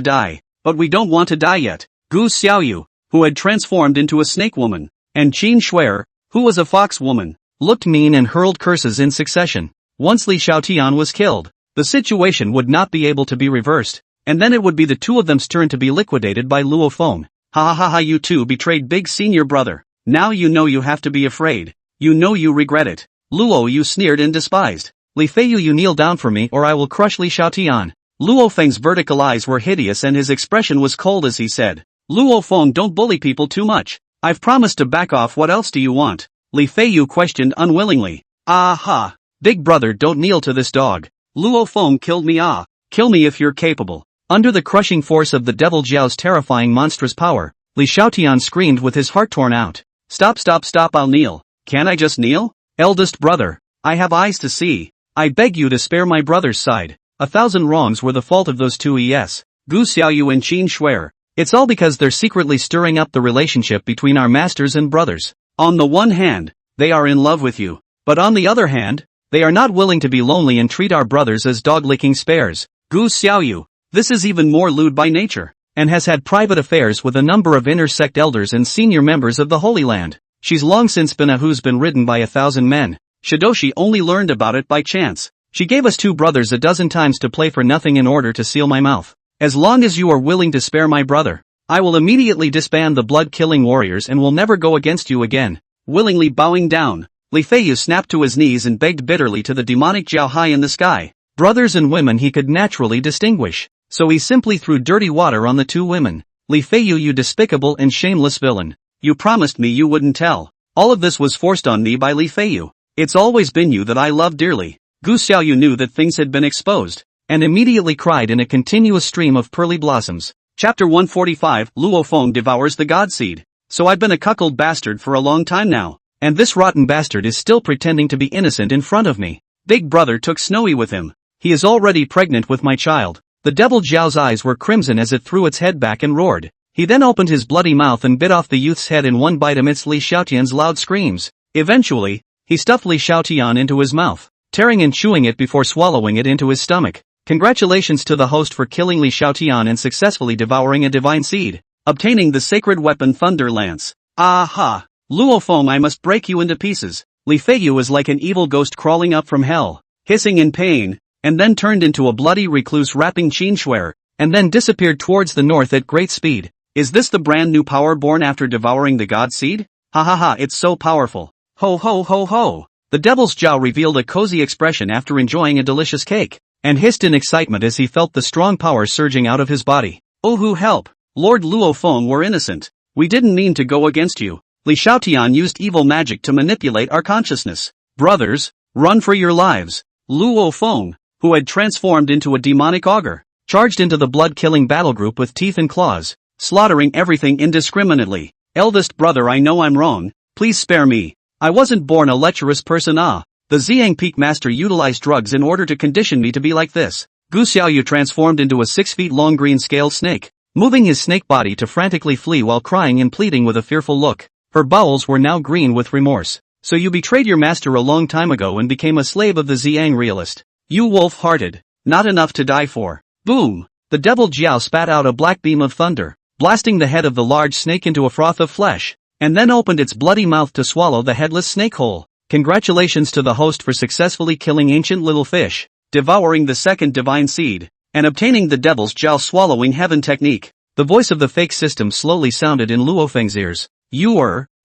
die. But we don't want to die yet. Gu Xiaoyu, who had transformed into a snake woman, and Qin Shuer, who was a fox woman, looked mean and hurled curses in succession. Once Li Xiaotian was killed, the situation would not be able to be reversed, and then it would be the two of them's turn to be liquidated by Luo Feng. Ha ha ha ha, you two betrayed big senior brother. Now you know you have to be afraid. You know you regret it. Luo Yu sneered and despised. Li Feiyu, you kneel down for me or I will crush Li Xiaotian. Luo Feng's vertical eyes were hideous and his expression was cold as he said, Luo Feng, don't bully people too much. I've promised to back off. What else do you want? Li Feiyu questioned unwillingly. Aha! Big brother, don't kneel to this dog. Luo Feng killed me. Ah, kill me if you're capable. Under the crushing force of the devil Jiao's terrifying monstrous power, Li Xiaotian screamed with his heart torn out. Stop, stop, stop, I'll kneel. Can I just kneel? Eldest brother, I have eyes to see. I beg you to spare my brother's side. 1,000 wrongs were the fault of those two Gu Xiaoyu and Qin Shuer. It's all because they're secretly stirring up the relationship between our masters and brothers. On the one hand, they are in love with you. But on the other hand, they are not willing to be lonely and treat our brothers as dog-licking spares. Gu Xiaoyu, this is even more lewd by nature, and has had private affairs with a number of inner-sect elders and senior members of the Holy Land. She's long since been a who's been ridden by 1,000 men. Shidoshi only learned about it by chance. She gave us two brothers a dozen times to play for nothing in order to seal my mouth. As long as you are willing to spare my brother, I will immediately disband the blood-killing warriors and will never go against you again. Willingly bowing down, Li Feiyu snapped to his knees and begged bitterly to the demonic Jiao high in the sky. Brothers and women he could naturally distinguish, so he simply threw dirty water on the two women. Li Feiyu, you despicable and shameless villain. You promised me you wouldn't tell. All of this was forced on me by Li Feiyu. It's always been you that I love dearly. Gu Xiaoyu knew that things had been exposed, and immediately cried in a continuous stream of pearly blossoms. Chapter 145, Luo Feng devours the god seed. So I've been a cuckold bastard for a long time now, and this rotten bastard is still pretending to be innocent in front of me. Big brother took Snowy with him. He is already pregnant with my child. The devil Jiao's eyes were crimson as it threw its head back and roared. He then opened his bloody mouth and bit off the youth's head in one bite amidst Li Xiaotian's loud screams. Eventually, he stuffed Li Xiaotian into his mouth, tearing and chewing it before swallowing it into his stomach. Congratulations to the host for killing Li Xiaotian and successfully devouring a divine seed, obtaining the sacred weapon Thunder Lance. Aha! Luo Feng, I must break you into pieces. Li Feiyu is like an evil ghost crawling up from hell, hissing in pain, and then turned into a bloody recluse wrapping Qin Shuer, and then disappeared towards the north at great speed. Is this the brand new power born after devouring the god seed? Ha ha ha, it's so powerful. Ho ho ho ho. The devil's Jiao revealed a cozy expression after enjoying a delicious cake, and hissed in excitement as he felt the strong power surging out of his body. Oh who help! Lord Luo Feng, we're innocent. We didn't mean to go against you. Li Xiaotian used evil magic to manipulate our consciousness. Brothers, run for your lives. Luo Feng, who had transformed into a demonic augur, charged into the blood-killing battle group with teeth and claws, slaughtering everything indiscriminately. Eldest brother, I know I'm wrong, please spare me. I wasn't born a lecherous person. The Xiang Peak Master utilized drugs in order to condition me to be like this. Gu Xiaoyu transformed into a 6-foot-long green-scaled snake, moving his snake body to frantically flee while crying and pleading with a fearful look. Her bowels were now green with remorse. So you betrayed your master a long time ago and became a slave of the Xiang realist. You wolf-hearted. Not enough to die for. Boom! The devil Jiao spat out a black beam of thunder, blasting the head of the large snake into a froth of flesh, and then opened its bloody mouth to swallow the headless snake whole. Congratulations to the host for successfully killing ancient little fish, devouring the second divine seed, and obtaining the devil's Jiao swallowing heaven technique. The voice of the fake system slowly sounded in Luo Feng's ears.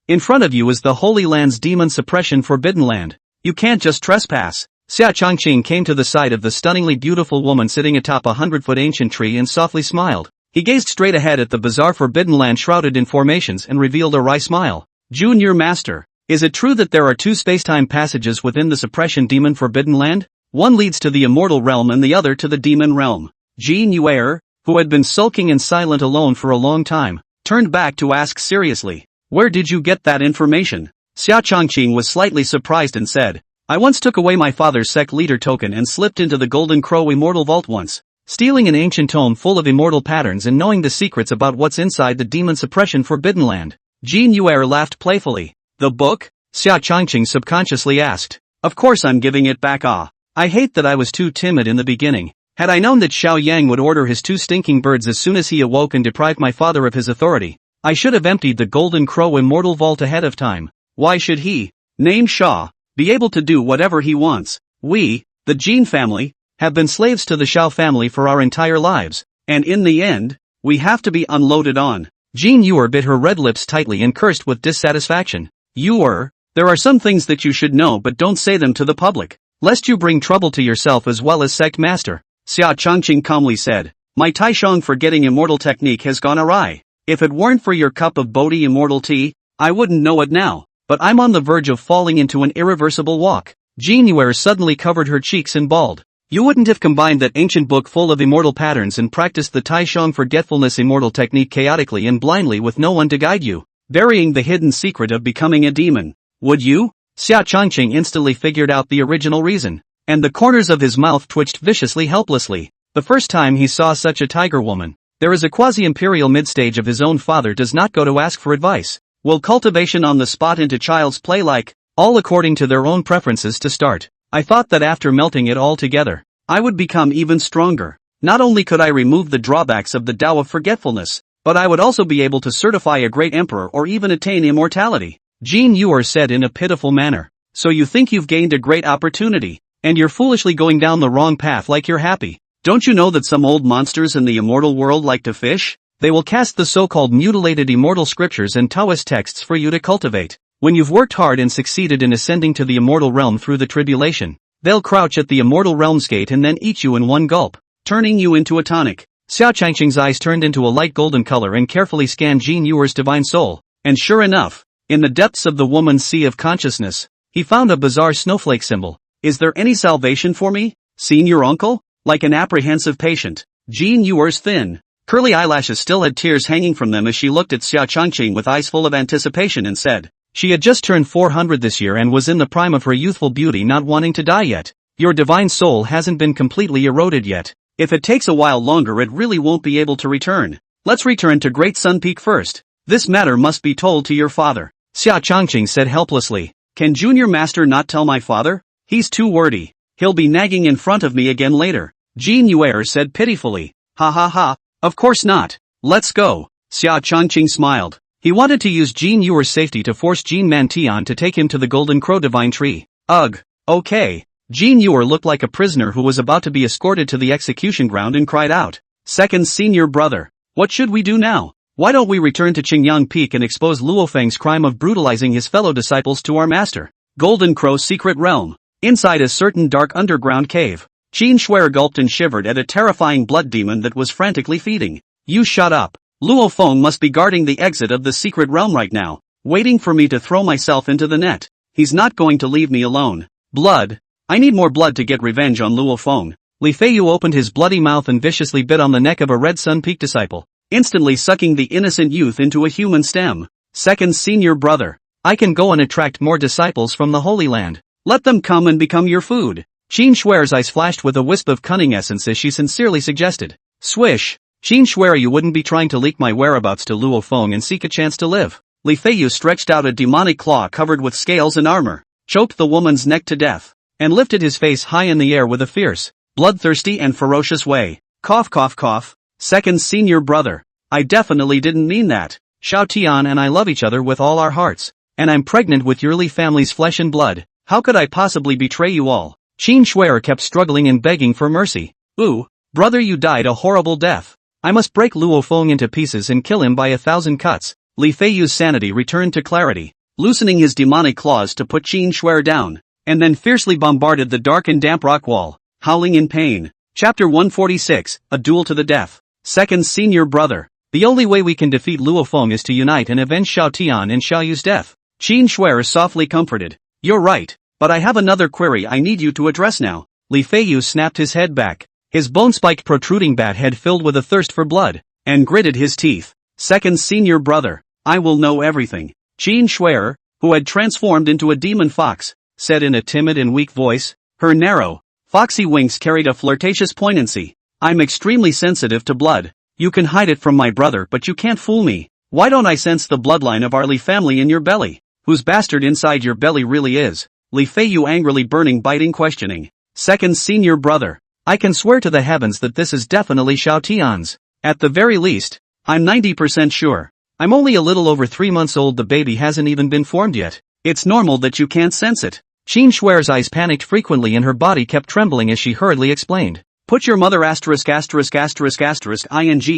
In front of you is the Holy Land's demon suppression forbidden land. You can't just trespass. Xia Changqing came to the side of the stunningly beautiful woman sitting atop a 100-foot ancient tree and softly smiled. He gazed straight ahead at the bizarre forbidden land shrouded in formations and revealed a wry smile. Junior Master, is it true that there are two spacetime passages within the suppression demon forbidden land? One leads to the immortal realm and the other to the demon realm. Jin Yuer, who had been sulking and silent alone for a long time, turned back to ask seriously. Where did you get that information? Xia Changqing was slightly surprised and said, I once took away my father's sect leader token and slipped into the Golden Crow Immortal Vault once, stealing an ancient tome full of immortal patterns and knowing the secrets about what's inside the demon suppression forbidden land. Jin Yuer laughed playfully. The book? Xia Changqing subconsciously asked. Of course I'm giving it back. I hate that I was too timid in the beginning. Had I known that Xiao Yang would order his 2 stinking birds as soon as he awoke and deprived my father of his authority, I should have emptied the Golden Crow Immortal Vault ahead of time. Why should he, named Xia, be able to do whatever he wants? We, the Jin family, have been slaves to the Xiao family for our entire lives, and in the end, we have to be unloaded on. Jin Yuer bit her red lips tightly and cursed with dissatisfaction. Yuer, there are some things that you should know but don't say them to the public, lest you bring trouble to yourself as well as sect master. Xia Changqing calmly said, my Taishang for getting immortal technique has gone awry. If it weren't for your cup of Bodhi immortal tea, I wouldn't know it now, but I'm on the verge of falling into an irreversible walk. Jin Yuer suddenly covered her cheeks and bawled. You wouldn't have combined that ancient book full of immortal patterns and practiced the Taishang forgetfulness immortal technique chaotically and blindly with no one to guide you, burying the hidden secret of becoming a demon. Would you? Xia Changqing instantly figured out the original reason, and the corners of his mouth twitched viciously helplessly. The first time he saw such a tiger woman, there is a quasi-imperial mid-stage of his own father does not go to ask for advice. Will cultivation on the spot into child's play like, all according to their own preferences to start. I thought that after melting it all together, I would become even stronger. Not only could I remove the drawbacks of the Tao of forgetfulness, but I would also be able to certify a great emperor or even attain immortality. Jin Yuer said in a pitiful manner. So you think you've gained a great opportunity, and you're foolishly going down the wrong path like you're happy. Don't you know that some old monsters in the immortal world like to fish? They will cast the so-called mutilated immortal scriptures and Taoist texts for you to cultivate. When you've worked hard and succeeded in ascending to the immortal realm through the tribulation, they'll crouch at the immortal realm's gate and then eat you in one gulp, turning you into a tonic. Xia Changqing's eyes turned into a light golden color and carefully scanned Jin Yuer's divine soul, and sure enough, in the depths of the woman's sea of consciousness, he found a bizarre snowflake symbol. Is there any salvation for me, senior uncle? Like an apprehensive patient, Jin Yuer's thin, curly eyelashes still had tears hanging from them as she looked at Xia Changqing with eyes full of anticipation and said, she had just turned 400 this year and was in the prime of her youthful beauty, not wanting to die yet. Your divine soul hasn't been completely eroded yet. If it takes a while longer it really won't be able to return. Let's return to Great Sun Peak first. This matter must be told to your father. Xia Changqing said helplessly. Can Junior Master not tell my father? He's too wordy. He'll be nagging in front of me again later. Jin Yuer said pitifully. Ha ha ha, of course not. Let's go. Xia Changqing smiled. He wanted to use Jin Yuer's safety to force Jin Mantian to take him to the Golden Crow Divine Tree. Ugh. Okay. Jin Yuer looked like a prisoner who was about to be escorted to the execution ground and cried out. Second senior brother. What should we do now? Why don't we return to Qingyang Peak and expose Luo Feng's crime of brutalizing his fellow disciples to our master? Golden Crow's secret realm. Inside a certain dark underground cave, Qin Shuer gulped and shivered at a terrifying blood demon that was frantically feeding. You shut up. Luo Feng must be guarding the exit of the secret realm right now. waiting for me to throw myself into the net. He's not going to leave me alone. Blood. I need more blood to get revenge on Luo Feng. Li Feiyu opened his bloody mouth and viciously bit on the neck of a Red Sun Peak disciple, instantly sucking the innocent youth into a human stem. Second senior brother. I can go and attract more disciples from the Holy Land. Let them come and become your food. Qin Shui's eyes flashed with a wisp of cunning essence as she sincerely suggested. Swish. Qin Shui, you wouldn't be trying to leak my whereabouts to Luo Feng and seek a chance to live. Li Feiyu stretched out a demonic claw covered with scales and armor, choked the woman's neck to death, and lifted his face high in the air with a fierce, bloodthirsty and ferocious way. Cough cough cough. Second senior brother. I definitely didn't mean that. Xiao Tian and I love each other with all our hearts, and I'm pregnant with your Li family's flesh and blood. How could I possibly betray you all? Qin Shui kept struggling and begging for mercy. Ooh, brother, you died a horrible death. I must break Luo Feng into pieces and kill him by 1,000 cuts. Li Feiyu's sanity returned to clarity, loosening his demonic claws to put Qin Shui down, and then fiercely bombarded the dark and damp rock wall, howling in pain. Chapter 146, A Duel to the Death. Second senior brother. The only way we can defeat Luo Feng is to unite and avenge Xiao Tian and Xiao Yu's death. Qin Shui softly comforted. You're right, but I have another query I need you to address now. Li Feiyu snapped his head back, his bone-spiked protruding bat head filled with a thirst for blood, and gritted his teeth. Second senior brother. I will know everything. Qin Shui, who had transformed into a demon fox, said in a timid and weak voice. Her narrow, foxy winks carried a flirtatious poignancy. I'm extremely sensitive to blood. You can hide it from my brother, but you can't fool me. Why don't I sense the bloodline of our Li family in your belly? Whose bastard inside your belly really is? Li Feiyu angrily burning biting questioning. Second senior brother. I can swear to the heavens that this is definitely Xiao Tian's. At the very least, I'm 90% sure. I'm only a little over 3 months old, the baby hasn't even been formed yet. It's normal that you can't sense it. Qin Shui's eyes panicked frequently and her body kept trembling as she hurriedly explained. Put your mother ******** ing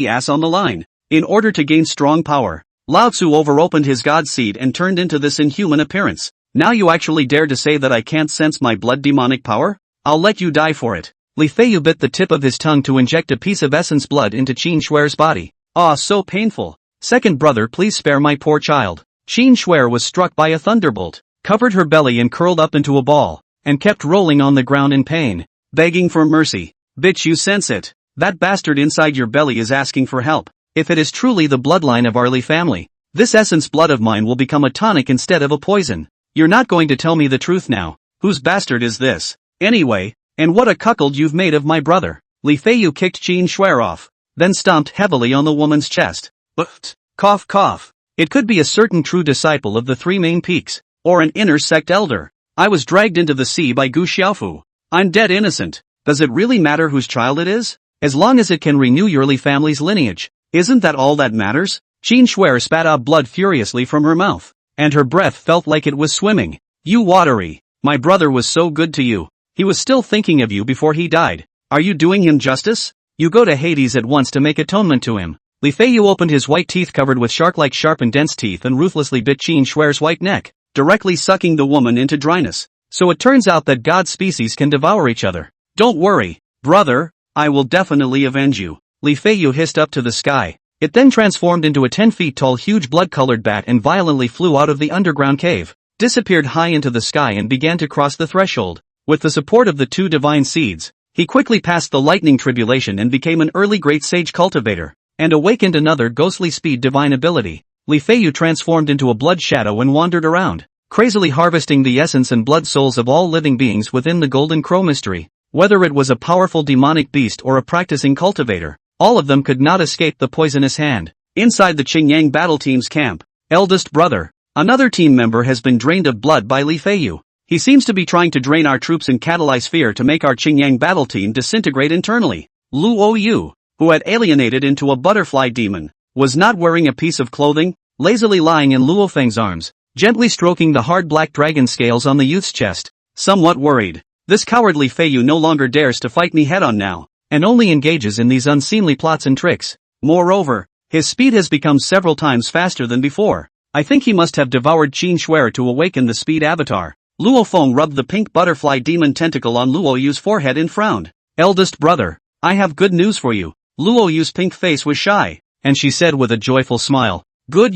ass on the line. In order to gain strong power, Lao Tzu overopened his god seed and turned into this inhuman appearance. Now you actually dare to say that I can't sense my blood demonic power? I'll let you die for it. Li Feiyu bit the tip of his tongue to inject a piece of essence blood into Qin Shui's body. Ah, so painful. Second brother, please spare my poor child. Qin Shui was struck by a thunderbolt, covered her belly and curled up into a ball, and kept rolling on the ground in pain, begging for mercy. Bitch, you sense it. That bastard inside your belly is asking for help. If it is truly the bloodline of our Li family, this essence blood of mine will become a tonic instead of a poison. You're not going to tell me the truth now. Whose bastard is this? Anyway, and what a cuckold you've made of my brother. Li Feiyu kicked Qin Shui off, then stomped heavily on the woman's chest. But, cough cough. It could be a certain true disciple of the three main peaks, or an inner sect elder. I was dragged into the sea by Gu Xiaofu. I'm dead innocent. Does it really matter whose child it is? As long as it can renew your Li family's lineage, isn't that all that matters? Qin Shui spat out blood furiously from her mouth, and her breath felt like it was swimming. You watery. My brother was so good to you. He was still thinking of you before he died. Are you doing him justice? You go to Hades at once to make atonement to him. Li Feiyu opened his white teeth covered with shark-like sharp and dense teeth and ruthlessly bit Qin Shui's white neck, directly sucking the woman into dryness. So it turns out that God's species can devour each other. Don't worry, brother, I will definitely avenge you. Li Feiyu hissed up to the sky. It then transformed into a 10 feet tall huge blood-colored bat and violently flew out of the underground cave, disappeared high into the sky and began to cross the threshold. With the support of the two divine seeds, he quickly passed the lightning tribulation and became an early great sage cultivator, and awakened another ghostly speed divine ability. Li Feiyu transformed into a blood shadow and wandered around, crazily harvesting the essence and blood souls of all living beings within the Golden Crow mystery. Whether it was a powerful demonic beast or a practicing cultivator, all of them could not escape the poisonous hand. Inside the Qingyang battle team's camp, eldest brother, another team member has been drained of blood by Li Feiyu. He seems to be trying to drain our troops and catalyze fear to make our Qingyang battle team disintegrate internally. Luo Yu, who had alienated into a butterfly demon, was not wearing a piece of clothing, lazily lying in Luo Feng's arms, gently stroking the hard black dragon scales on the youth's chest. Somewhat worried, this cowardly Feiyu no longer dares to fight me head-on now, and only engages in these unseemly plots and tricks. Moreover, his speed has become several times faster than before. I think he must have devoured Qin Shui to awaken the speed avatar. Luo Feng rubbed the pink butterfly demon tentacle on Luo Yu's forehead and frowned. Eldest brother, I have good news for you. Luo Yu's pink face was shy, and she said with a joyful smile, Good,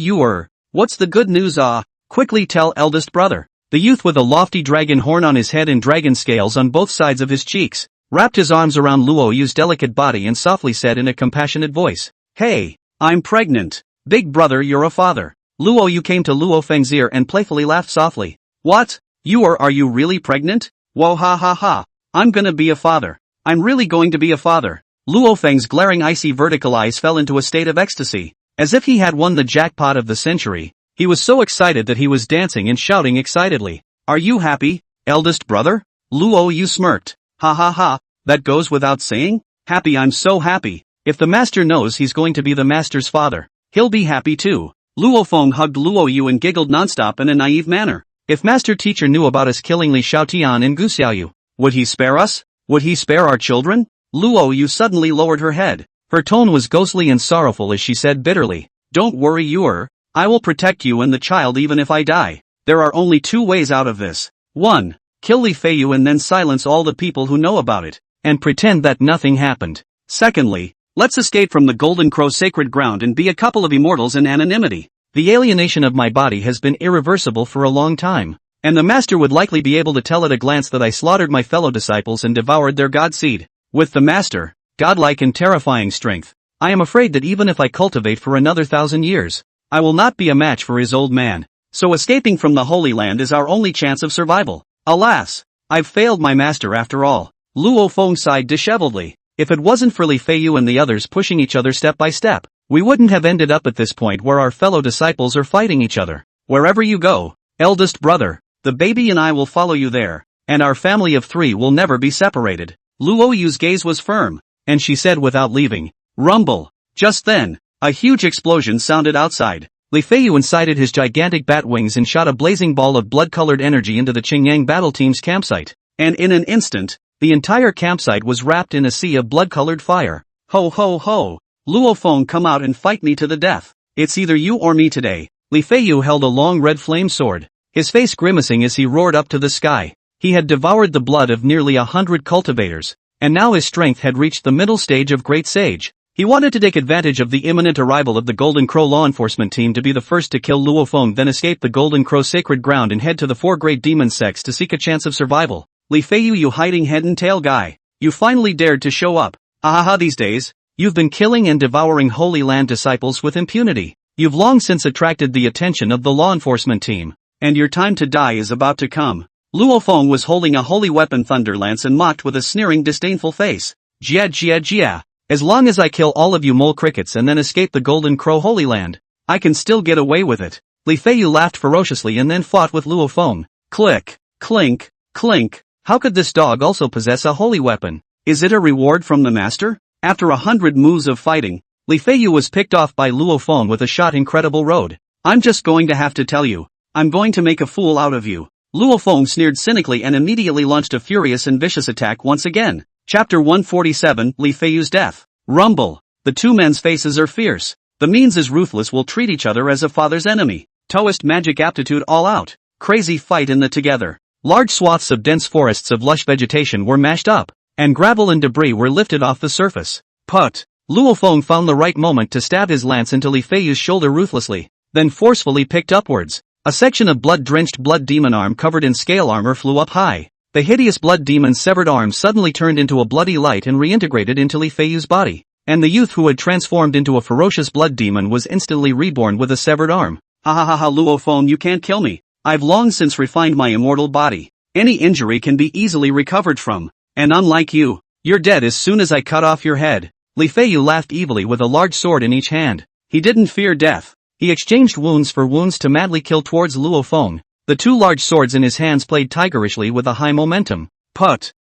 What's the good news? Quickly tell eldest brother. The youth with a lofty dragon horn on his head and dragon scales on both sides of his cheeks, wrapped his arms around Luo Yu's delicate body and softly said in a compassionate voice, "Hey, I'm pregnant. Big brother, you're a father." Luo Yu came to Luo Feng's ear and playfully laughed softly. "What? Are you really pregnant? Whoa, ha ha ha. I'm gonna be a father. I'm really going to be a father." Luo Feng's glaring icy vertical eyes fell into a state of ecstasy, as if he had won the jackpot of the century. He was so excited that he was dancing and shouting excitedly. "Are you happy, eldest brother?" Luo Yu smirked. "Ha ha ha, that goes without saying? Happy, I'm so happy. If the master knows he's going to be the master's father, he'll be happy too." Luo Feng hugged Luo Yu and giggled nonstop in a naive manner. If master teacher knew about us killing Li Xiaotian and Gu Xiaoyu, would he spare us? Would he spare our children? Luo Yu suddenly lowered her head. Her tone was ghostly and sorrowful as she said bitterly, "Don't worry, I will protect you and the child even if I die. There are only two ways out of this. 1. Kill Li Feiyu and then silence all the people who know about it, and pretend that nothing happened. Secondly, let's escape from the Golden Crow sacred ground and be a couple of immortals in anonymity. The alienation of my body has been irreversible for a long time, and the master would likely be able to tell at a glance that I slaughtered my fellow disciples and devoured their god seed. With the master, godlike and terrifying strength, I am afraid that even if I cultivate for another 1,000 years, I will not be a match for his old man. So escaping from the Holy Land is our only chance of survival. Alas, I've failed my master after all." Luo Feng sighed disheveledly. If it wasn't for Li Feiyu and the others pushing each other step by step, we wouldn't have ended up at this point where our fellow disciples are fighting each other. "Wherever you go, eldest brother, the baby and I will follow you there, and our family of 3 will never be separated." Luo Yu's gaze was firm, and she said without leaving, "Rumble." Just then, a huge explosion sounded outside. Li Feiyu incited his gigantic bat wings and shot a blazing ball of blood-colored energy into the Qingyang battle team's campsite, and in an instant, the entire campsite was wrapped in a sea of blood-colored fire. "Ho ho ho! Luo Feng, come out and fight me to the death. It's either you or me today." Li Feiyu held a long red flame sword, his face grimacing as he roared up to the sky. He had devoured the blood of nearly 100 cultivators, and now his strength had reached the middle stage of Great Sage. He wanted to take advantage of the imminent arrival of the Golden Crow law enforcement team to be the first to kill Luo Feng, then escape the Golden Crow sacred ground and head to the 4 great demon sects to seek a chance of survival. "Li Feiyu, you hiding head and tail guy. You finally dared to show up. Ahaha, these days, you've been killing and devouring Holy Land disciples with impunity. You've long since attracted the attention of the law enforcement team, and your time to die is about to come." Luo Feng was holding a holy weapon Thunderlance and mocked with a sneering, disdainful face. "Jia jia jia. As long as I kill all of you mole crickets and then escape the Golden Crow Holy Land, I can still get away with it." Li Feiyu laughed ferociously and then fought with Luo Feng. Click, clink, clink. How could this dog also possess a holy weapon? Is it a reward from the master? After 100 moves of fighting, Li Feiyu was picked off by Luo Feng with a shot incredible road. "I'm just going to have to tell you. I'm going to make a fool out of you." Luo Feng sneered cynically and immediately launched a furious and vicious attack once again. Chapter 147, Li Feiyu's death. Rumble. The two men's faces are fierce. The means is ruthless, will treat each other as a father's enemy. Taoist magic aptitude all out. Crazy fight in the together. Large swaths of dense forests of lush vegetation were mashed up, and gravel and debris were lifted off the surface. Put. Luo Feng found the right moment to stab his lance into Li Feiyu's shoulder ruthlessly, then forcefully picked upwards. A section of blood-drenched blood demon arm covered in scale armor flew up high. The hideous blood demon's severed arm suddenly turned into a bloody light and reintegrated into Li Feiyu's body, and the youth who had transformed into a ferocious blood demon was instantly reborn with a severed arm. "Ha ha ha ha, Luo Feng, you can't kill me. I've long since refined my immortal body. Any injury can be easily recovered from, and unlike you, you're dead as soon as I cut off your head." Li Feiyu laughed evilly with a large sword in each hand. He didn't fear death. He exchanged wounds for wounds to madly kill towards Luo Feng. The two large swords in his hands played tigerishly with a high momentum. Put.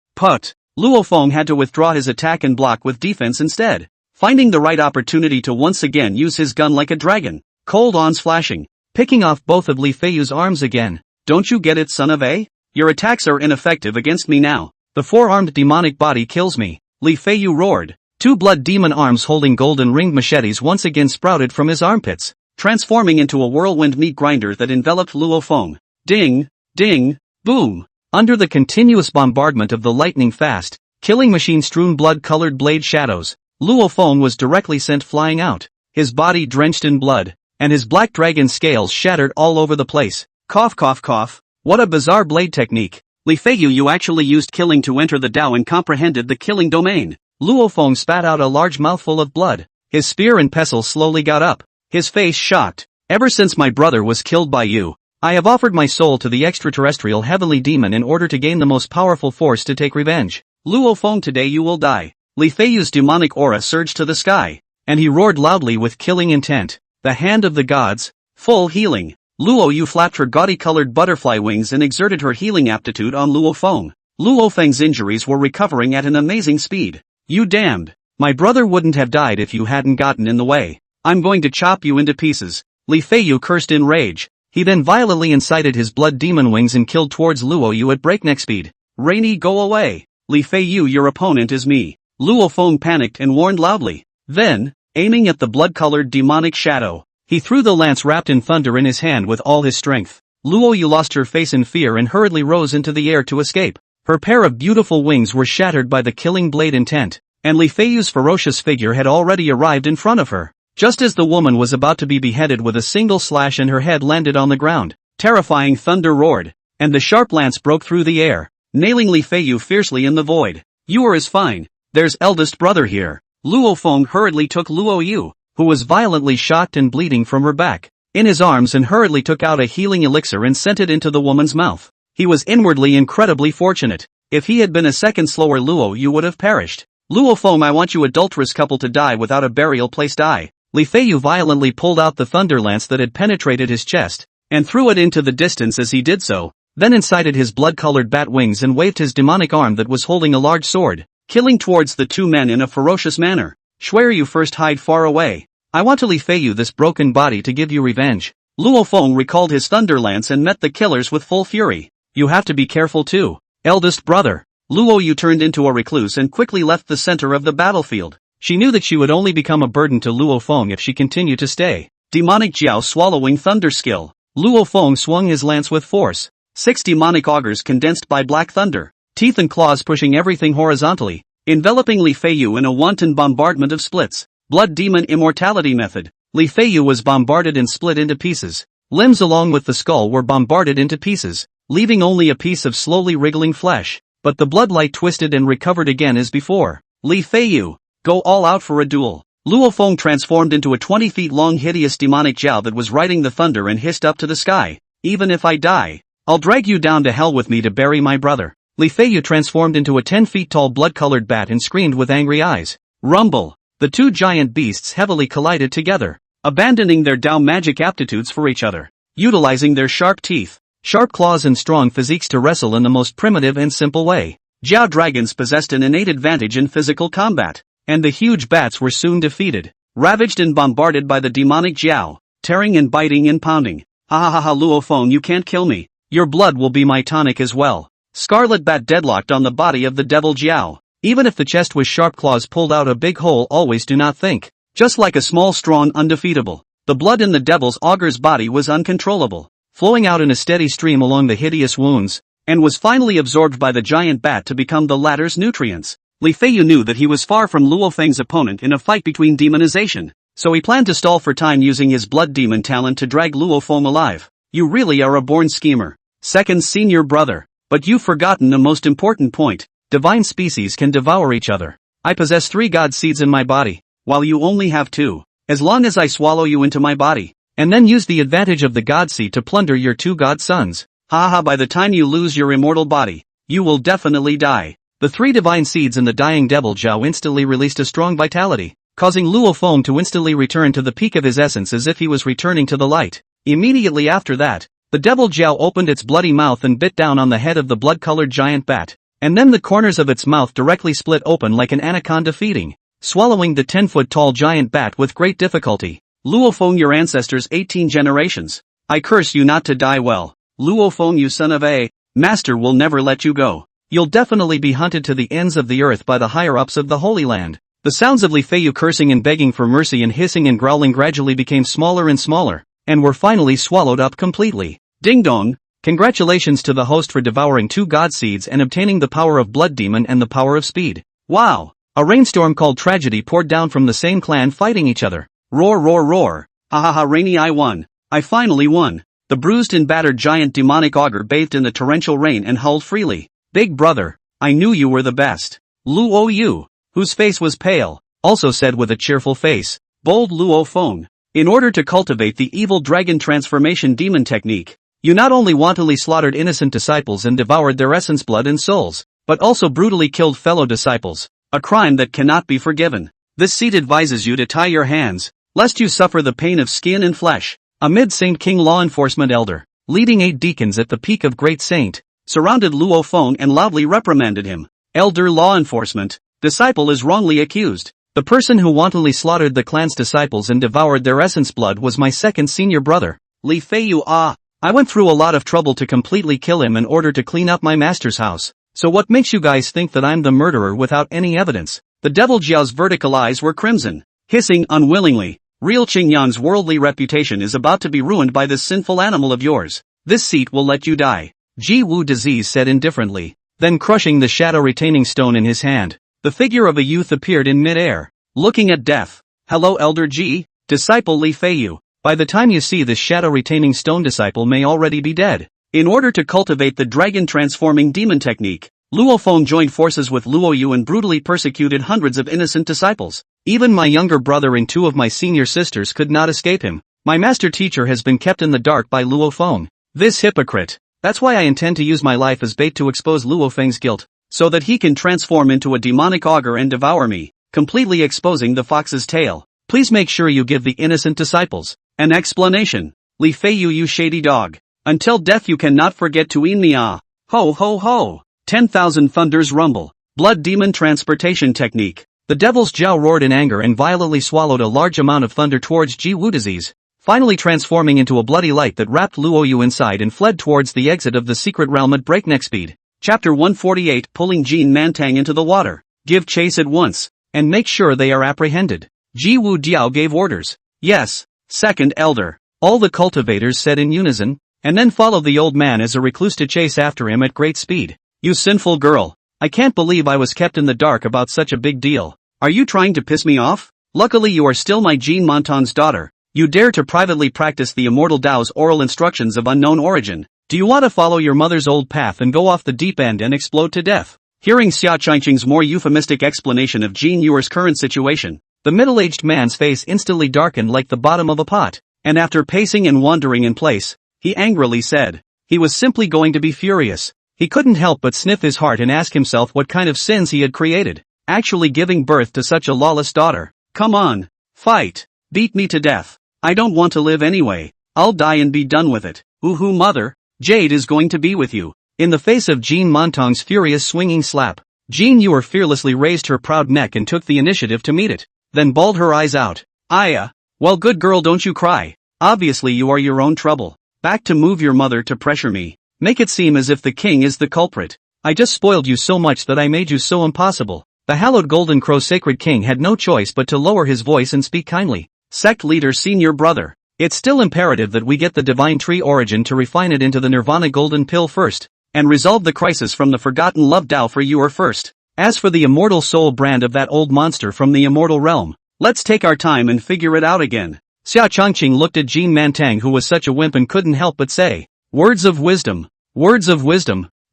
Luo Feng had to withdraw his attack and block with defense instead, finding the right opportunity to once again use his gun like a dragon. Cold ons flashing, picking off both of Li Feiyu's arms again. "Don't you get it, son of a? Your attacks are ineffective against me now. The four-armed demonic body kills me." Li Feiyu roared. Two blood demon arms holding golden ringed machetes once again sprouted from his armpits, transforming into a whirlwind meat grinder that enveloped Luo Feng. Ding, ding, boom. Under the continuous bombardment of the lightning-fast, killing machine-strewn blood-colored blade shadows, Luo Feng was directly sent flying out, his body drenched in blood. and his black dragon scales shattered all over the place. Cough cough cough. What a bizarre blade technique. Li Feiyu, you actually used killing to enter the Dao and comprehended the killing domain. Luo Feng spat out a large mouthful of blood. His spear and pestle slowly got up. His face shocked. Ever since my brother was killed by you, I have offered my soul to the extraterrestrial heavenly demon in order to gain the most powerful force to take revenge. Luo Feng, today you will die. Li Feiyu's demonic aura surged to the sky, and he roared loudly with killing intent. The hand of the gods, full healing. Luo Yu flapped her gaudy-colored butterfly wings and exerted her healing aptitude on Luo Feng. Luo Feng's injuries were recovering at an amazing speed. You damned. My brother wouldn't have died if you hadn't gotten in the way. I'm going to chop you into pieces. Li Feiyu cursed in rage. He then violently incited his blood demon wings and killed towards Luo Yu at breakneck speed. Rainy, go away. Li Feiyu, your opponent is me. Luo Feng panicked and warned loudly. Then, aiming at the blood-colored demonic shadow, he threw the lance wrapped in thunder in his hand with all his strength. Luo Yu lost her face in fear and hurriedly rose into the air to escape. Her pair of beautiful wings were shattered by the killing blade intent, and Li Feiyu's ferocious figure had already arrived in front of her. Just as the woman was about to be beheaded with a single slash and her head landed on the ground, terrifying thunder roared, and the sharp lance broke through the air, nailing Li Feiyu fiercely in the void. You are as fine. There's eldest brother here. Luo Feng hurriedly took Luo Yu, who was violently shocked and bleeding from her back, in his arms and hurriedly took out a healing elixir and sent it into the woman's mouth. He was inwardly incredibly fortunate. If he had been a second slower, Luo Yu would have perished. Luo Feng, I want you adulterous couple to die without a burial place. Die. Li Feiyu violently pulled out the thunder lance that had penetrated his chest, and threw it into the distance as he did so, then incited his blood-colored bat wings and waved his demonic arm that was holding a large sword, killing towards the two men in a ferocious manner. Swear you first, hide far away. I want to Li Feiyu this broken body to give you revenge. Luo Feng recalled his thunder lance and met the killers with full fury. You have to be careful too, eldest brother. Luo Yu turned into a recluse and quickly left the center of the battlefield. She knew that she would only become a burden to Luo Feng if she continued to stay. Demonic Jiao swallowing thunder skill. Luo Feng swung his lance with force. 6 demonic augers condensed by black thunder, teeth and claws pushing everything horizontally, enveloping Li Feiyu in a wanton bombardment of splits. Blood demon immortality method. Li Feiyu was bombarded and split into pieces. Limbs along with the skull were bombarded into pieces, leaving only a piece of slowly wriggling flesh, but the bloodlight twisted and recovered again as before. Li Feiyu, go all out for a duel. Luo Feng transformed into a 20 feet long hideous demonic Jiao that was riding the thunder and hissed up to the sky. Even if I die, I'll drag you down to hell with me to bury my brother. Li Feiyu transformed into a 10 feet tall blood-colored bat and screamed with angry eyes. Rumble. The two giant beasts heavily collided together, abandoning their Dao magic aptitudes for each other, utilizing their sharp teeth, sharp claws and strong physiques to wrestle in the most primitive and simple way. Jiao dragons possessed an innate advantage in physical combat, and the huge bats were soon defeated, ravaged and bombarded by the demonic Jiao, tearing and biting and pounding. Ha ha ha ha, Luo Feng, you can't kill me. Your blood will be my tonic as well. Scarlet bat deadlocked on the body of the devil Jiao. Even if the chest was sharp, claws pulled out a big hole. Always do not think. Just like a small, strong, undefeatable. The blood in the devil's auger's body was uncontrollable, flowing out in a steady stream along the hideous wounds, and was finally absorbed by the giant bat to become the latter's nutrients. Li Feiyu knew that he was far from Luo Feng's opponent in a fight between demonization, so he planned to stall for time using his blood demon talent to drag Luo Feng alive. You really are a born schemer. Second senior brother. But you've forgotten the most important point. Divine species can devour each other. I possess 3 god seeds in my body, while you only have 2. As long as I swallow you into my body, and then use the advantage of the god seed to plunder your 2 god sons. Ha ha, by the time you lose your immortal body, you will definitely die. The 3 divine seeds in the dying devil Jiao instantly released a strong vitality, causing Luo Feng to instantly return to the peak of his essence as if he was returning to the light. Immediately after that, the devil Jiao opened its bloody mouth and bit down on the head of the blood-colored giant bat, and then the corners of its mouth directly split open like an anaconda feeding, swallowing the 10-foot-tall giant bat with great difficulty. Luo Feng, your ancestors 18 generations. I curse you not to die well. Luo Feng, you son of a master, will never let you go. You'll definitely be hunted to the ends of the earth by the higher-ups of the Holy Land. The sounds of Li Feiyu cursing and begging for mercy and hissing and growling gradually became smaller and smaller, and were finally swallowed up completely. Ding dong! Congratulations to the host for devouring 2 god seeds and obtaining the power of blood demon and the power of speed. Wow! A rainstorm called tragedy poured down from the same clan fighting each other. Roar roar roar! Ahaha, Rainy, I won. I finally won. The bruised and battered giant demonic augur bathed in the torrential rain and howled freely. Big brother, I knew you were the best. Luo Yu, whose face was pale, also said with a cheerful face. Bold Luo Feng. In order to cultivate the evil dragon transformation demon technique, you not only wantonly slaughtered innocent disciples and devoured their essence, blood and souls, but also brutally killed fellow disciples, a crime that cannot be forgiven. This seat advises you to tie your hands, lest you suffer the pain of skin and flesh. Amid Saint King law enforcement elder, leading 8 deacons at the peak of great saint, surrounded Luo Feng and loudly reprimanded him. Elder law enforcement, disciple is wrongly accused. The person who wantonly slaughtered the clan's disciples and devoured their essence blood was my second senior brother, Li Feiyu. I went through a lot of trouble to completely kill him in order to clean up my master's house. So what makes you guys think that I'm the murderer without any evidence? The devil Jiao's vertical eyes were crimson, hissing unwillingly. Real Qingyan's worldly reputation is about to be ruined by this sinful animal of yours. This seat will let you die. Ji Wu Disease said indifferently. Then crushing the shadow-retaining stone in his hand, the figure of a youth appeared in mid-air, looking at death. Hello, Elder Ji, disciple Li Feiyu. By the time you see this shadow-retaining stone, disciple may already be dead. In order to cultivate the dragon-transforming demon technique, Luo Feng joined forces with Luo Yu and brutally persecuted hundreds of innocent disciples. Even my younger brother and 2 of my senior sisters could not escape him. My master teacher has been kept in the dark by Luo Feng. This hypocrite. That's why I intend to use my life as bait to expose Luo Feng's guilt, so that he can transform into a demonic augur and devour me, completely exposing the fox's tail. Please make sure you give the innocent disciples an explanation. Li Feiyu, you shady dog. Until death you cannot forget to eat me. Ho ho ho. 10,000 thunders rumble. Blood demon transportation technique. The devil's Jiao roared in anger and violently swallowed a large amount of thunder towards Ji Wu Disease, finally transforming into a bloody light that wrapped Luo Yu inside and fled towards the exit of the secret realm at breakneck speed. Chapter 148, Pulling Jin Mantang into the water. Give chase at once, and make sure they are apprehended. Ji Wu Diao gave orders. Yes, second elder. All the cultivators said in unison, and then followed the old man as a recluse to chase after him at great speed. You sinful girl. I can't believe I was kept in the dark about such a big deal. Are you trying to piss me off? Luckily you are still my Jean Montan's daughter. You dare to privately practice the immortal Tao's oral instructions of unknown origin. Do you want to follow your mother's old path and go off the deep end and explode to death? Hearing Xia Changqing's more euphemistic explanation of Jean Yuer's current situation, the middle-aged man's face instantly darkened like the bottom of a pot, and after pacing and wandering in place, he angrily said, he was simply going to be furious. He couldn't help but sniff his heart and ask himself what kind of sins he had created, actually giving birth to such a lawless daughter. Come on, fight, beat me to death. I don't want to live anyway. I'll die and be done with it. Ooh, mother, Jade is going to be with you. In the face of Jean Montang's furious swinging slap, Jean Yuer fearlessly raised her proud neck and took the initiative to meet it, then bawled her eyes out. Aya, well, good girl, don't you cry. Obviously you are your own trouble. Back to move your mother to pressure me. Make it seem as if the king is the culprit. I just spoiled you so much that I made you so impossible. The hallowed Golden Crow sacred king had no choice but to lower his voice and speak kindly. Sect leader senior brother. It's still imperative that we get the divine tree origin to refine it into the nirvana golden pill first, and resolve the crisis from the forgotten love Tao for Yuer first. As for the immortal soul brand of that old monster from the immortal realm, let's take our time and figure it out again. Xia Changqing looked at Jean Mantang, who was such a wimp, and couldn't help but say, words of wisdom,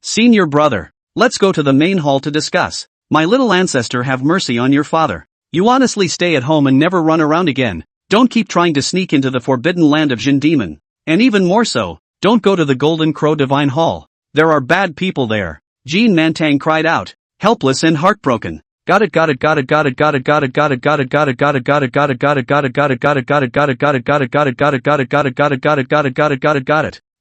senior brother. Let's go to the main hall to discuss. My little ancestor, have mercy on your father. You honestly stay at home and never run around again. Don't keep trying to sneak into the forbidden land of Jin Demon. And even more so, don't go to the Golden Crow Divine Hall. There are bad people there. Jean Mantang cried out, helpless and heartbroken. Got it.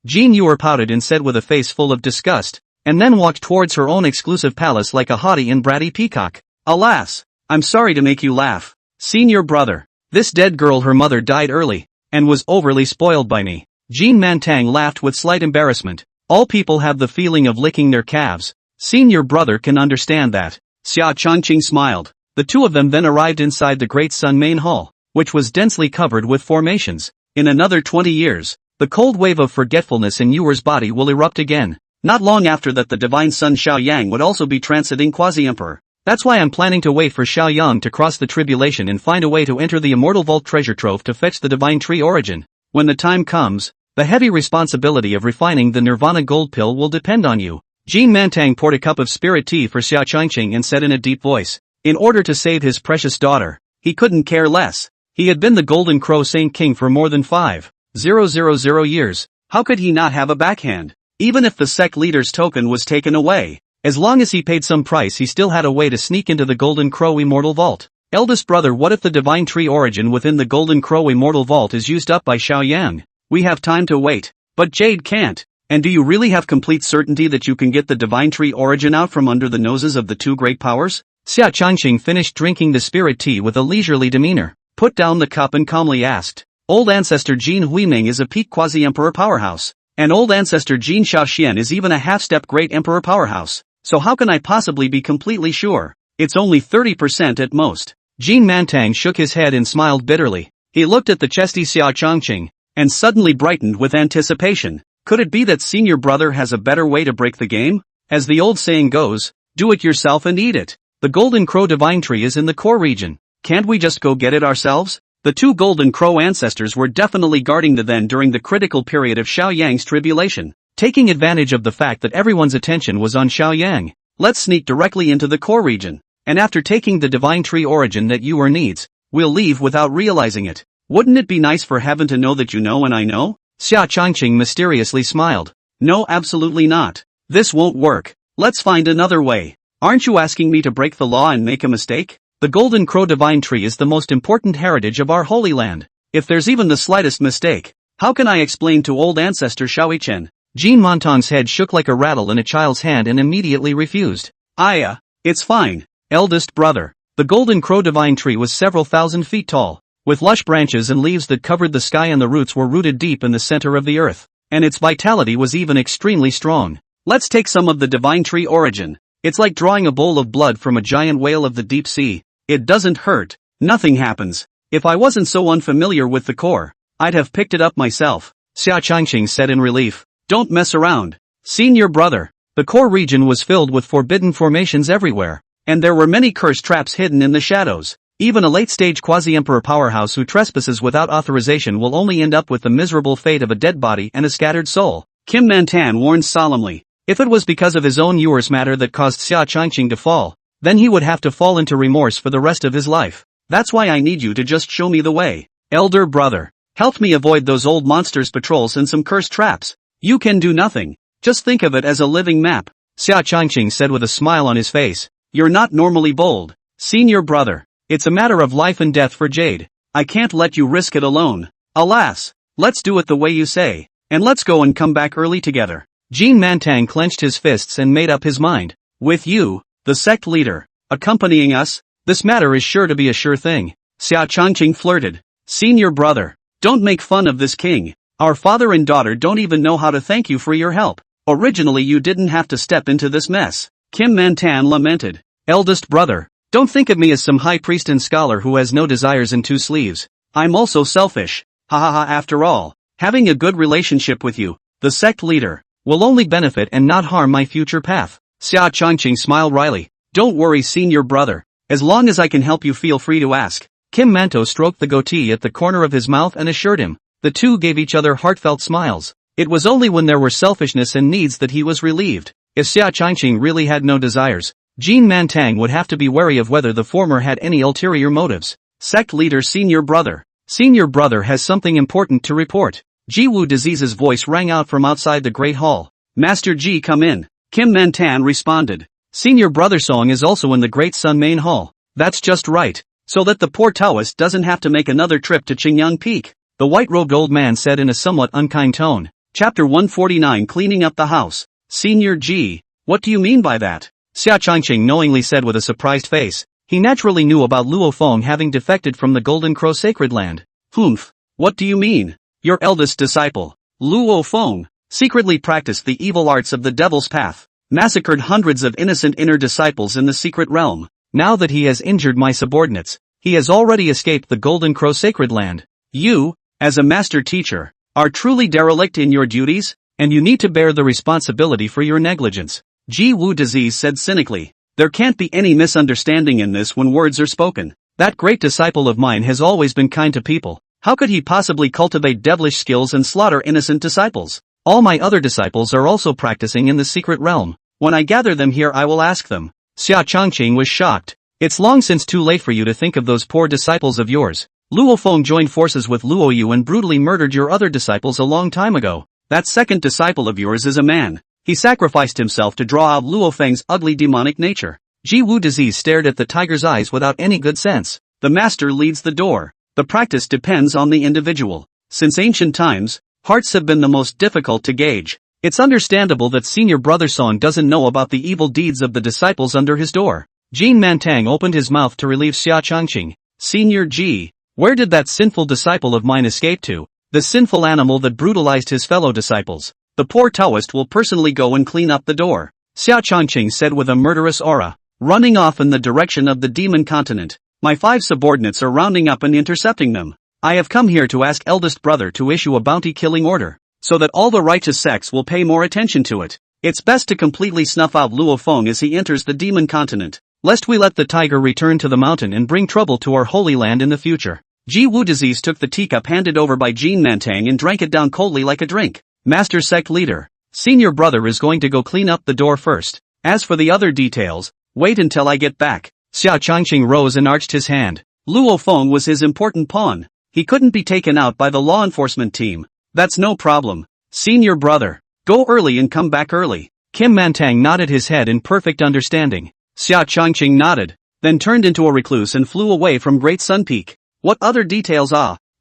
Jean Yuer pouted and said with a face full of disgust, and then walked towards her own exclusive palace like a haughty and bratty peacock. Alas, I'm sorry to make you laugh, senior brother. This dead girl, her mother died early, and was overly spoiled by me. Jean Mantang laughed with slight embarrassment. All people have the feeling of licking their calves. Senior brother can understand that. Xia Changqing smiled. The two of them then arrived inside the Great Sun main hall, which was densely covered with formations. In another 20 years, the cold wave of forgetfulness in Yuer's body will erupt again. Not long after that, the divine son Xiao Yang would also be transiting quasi-emperor. That's why I'm planning to wait for Xiaoyang to cross the tribulation and find a way to enter the Immortal Vault treasure trove to fetch the Divine Tree Origin. When the time comes, the heavy responsibility of refining the Nirvana Gold Pill will depend on you. Jean Mantang poured a cup of spirit tea for Xia Changqing and said in a deep voice, in order to save his precious daughter, he couldn't care less. He had been the Golden Crow Saint King for more than 5,000 years. How could he not have a backhand? Even if the sect leader's token was taken away, as long as he paid some price, he still had a way to sneak into the Golden Crow Immortal Vault. Eldest brother, what if the Divine Tree Origin within the Golden Crow Immortal Vault is used up by Xiaoyang? We have time to wait. But Jade can't. And do you really have complete certainty that you can get the Divine Tree Origin out from under the noses of the two great powers? Xia Changqing finished drinking the spirit tea with a leisurely demeanor, put down the cup and calmly asked, Old Ancestor Jin Huiming is a peak quasi-emperor powerhouse, and Old Ancestor Jin Shaoxian is even a half-step great emperor powerhouse, so how can I possibly be completely sure? It's only 30% at most. Jin Mantang shook his head and smiled bitterly. He looked at the chesty Xia Changqing, and suddenly brightened with anticipation. Could it be that senior brother has a better way to break the game? As the old saying goes, do it yourself and eat it. The Golden Crow Divine Tree is in the core region. Can't we just go get it ourselves? The two Golden Crow ancestors were definitely guarding the then during the critical period of Xiaoyang's tribulation, taking advantage of the fact that everyone's attention was on Xiaoyang. Let's sneak directly into the core region, and after taking the Divine Tree Origin that you needs, we'll leave without realizing it. Wouldn't it be nice for heaven to know that you know and I know? Xia Changqing mysteriously smiled. No, absolutely not. This won't work. Let's find another way. Aren't you asking me to break the law and make a mistake? The Golden Crow Divine Tree is the most important heritage of our Holy Land. If there's even the slightest mistake, how can I explain to old ancestor Xiaoichen? Jean Montang's head shook like a rattle in a child's hand and immediately refused. It's fine, eldest brother. The Golden Crow Divine Tree was several thousand feet tall, with lush branches and leaves that covered the sky, and the roots were rooted deep in the center of the earth, and its vitality was even extremely strong. Let's take some of the Divine Tree Origin. It's like drawing a bowl of blood from a giant whale of the deep sea. It doesn't hurt, nothing happens. If I wasn't so unfamiliar with the core, I'd have picked it up myself, Xia Changqing said in relief. Don't mess around, senior brother. The core region was filled with forbidden formations everywhere, and there were many cursed traps hidden in the shadows. Even a late-stage quasi-emperor powerhouse who trespasses without authorization will only end up with the miserable fate of a dead body and a scattered soul. Kim Mantan warned solemnly. If it was because of his own Yuer's matter that caused Xia Changqing to fall, then he would have to fall into remorse for the rest of his life. That's why I need you to just show me the way. Elder brother, help me avoid those old monsters' patrols and some cursed traps. You can do nothing. Just think of it as a living map, Xia Changqing said with a smile on his face. You're not normally bold, senior brother. It's a matter of life and death for Jade. I can't let you risk it alone. Alas, let's do it the way you say, and let's go and come back early together. Jean Mantang clenched his fists and made up his mind. With you, the sect leader, accompanying us, this matter is sure to be a sure thing. Xia Changqing flirted. Senior brother, don't make fun of this king. Our father and daughter don't even know how to thank you for your help. Originally you didn't have to step into this mess. Kim Mantan lamented. Eldest brother, don't think of me as some high priest and scholar who has no desires and two sleeves. I'm also selfish. Ha ha ha. After all, having a good relationship with you, the sect leader, will only benefit and not harm my future path. Xia Changqing smiled wryly. Don't worry, senior brother. As long as I can help you, feel free to ask. Kim Manto stroked the goatee at the corner of his mouth and assured him. The two gave each other heartfelt smiles. It was only when there were selfishness and needs that he was relieved. If Xia Changqing really had no desires, Jean Mantang would have to be wary of whether the former had any ulterior motives. Sect leader, senior brother. Senior brother has something important to report. Jiwu Disease's voice rang out from outside the Great Hall. Master Ji, come in. Kim Mantan responded. Senior brother Song is also in the Great Sun Main Hall. That's just right, so that the poor Taoist doesn't have to make another trip to Qingyang Peak, the white-robed old man said in a somewhat unkind tone. Chapter 149, Cleaning Up the House. Senior Ji, what do you mean by that? Xia Changqing knowingly said with a surprised face. He naturally knew about Luo Feng having defected from the Golden Crow Sacred Land. Humph, what do you mean? Your eldest disciple, Luo Feng, secretly practiced the evil arts of the Devil's Path, massacred hundreds of innocent inner disciples in the secret realm. Now that he has injured my subordinates, he has already escaped the Golden Crow Sacred Land. You, as a master teacher, are truly derelict in your duties, and you need to bear the responsibility for your negligence. Ji Wu Disease said cynically. There can't be any misunderstanding in this when words are spoken. That great disciple of mine has always been kind to people. How could he possibly cultivate devilish skills and slaughter innocent disciples? All my other disciples are also practicing in the secret realm. When I gather them here I will ask them. Xia Changqing was shocked. It's long since too late for you to think of those poor disciples of yours. Luo Feng joined forces with Luo Yu and brutally murdered your other disciples a long time ago. That second disciple of yours is a man. He sacrificed himself to draw out Luo Feng's ugly demonic nature. Ji Wu Disease stared at the tiger's eyes without any good sense. The master leads the door. The practice depends on the individual. Since ancient times, hearts have been the most difficult to gauge. It's understandable that Senior Brother Song doesn't know about the evil deeds of the disciples under his door. Jin Mantang opened his mouth to relieve Xia Changqing. Senior Ji, where did that sinful disciple of mine escape to? The sinful animal that brutalized his fellow disciples. The poor Taoist will personally go and clean up the door. Xia Changqing said with a murderous aura, running off in the direction of the demon continent. My 5 subordinates are rounding up and intercepting them. I have come here to ask eldest brother to issue a bounty-killing order, so that all the righteous sects will pay more attention to it. It's best to completely snuff out Luo Feng as he enters the demon continent, lest we let the tiger return to the mountain and bring trouble to our holy land in the future. Ji Wu Disease took the teacup handed over by Jin Mantang and drank it down coldly like a drink. Master Sect Leader, Senior Brother is going to go clean up the door first. As for the other details, wait until I get back. Xia Changqing rose and arched his hand. Luo Feng was his important pawn. He couldn't be taken out by the law enforcement team. That's no problem. Senior Brother, go early and come back early. Kim Mantang nodded his head in perfect understanding. Xia Changqing nodded, then turned into a recluse and flew away from Great Sun Peak. What other details?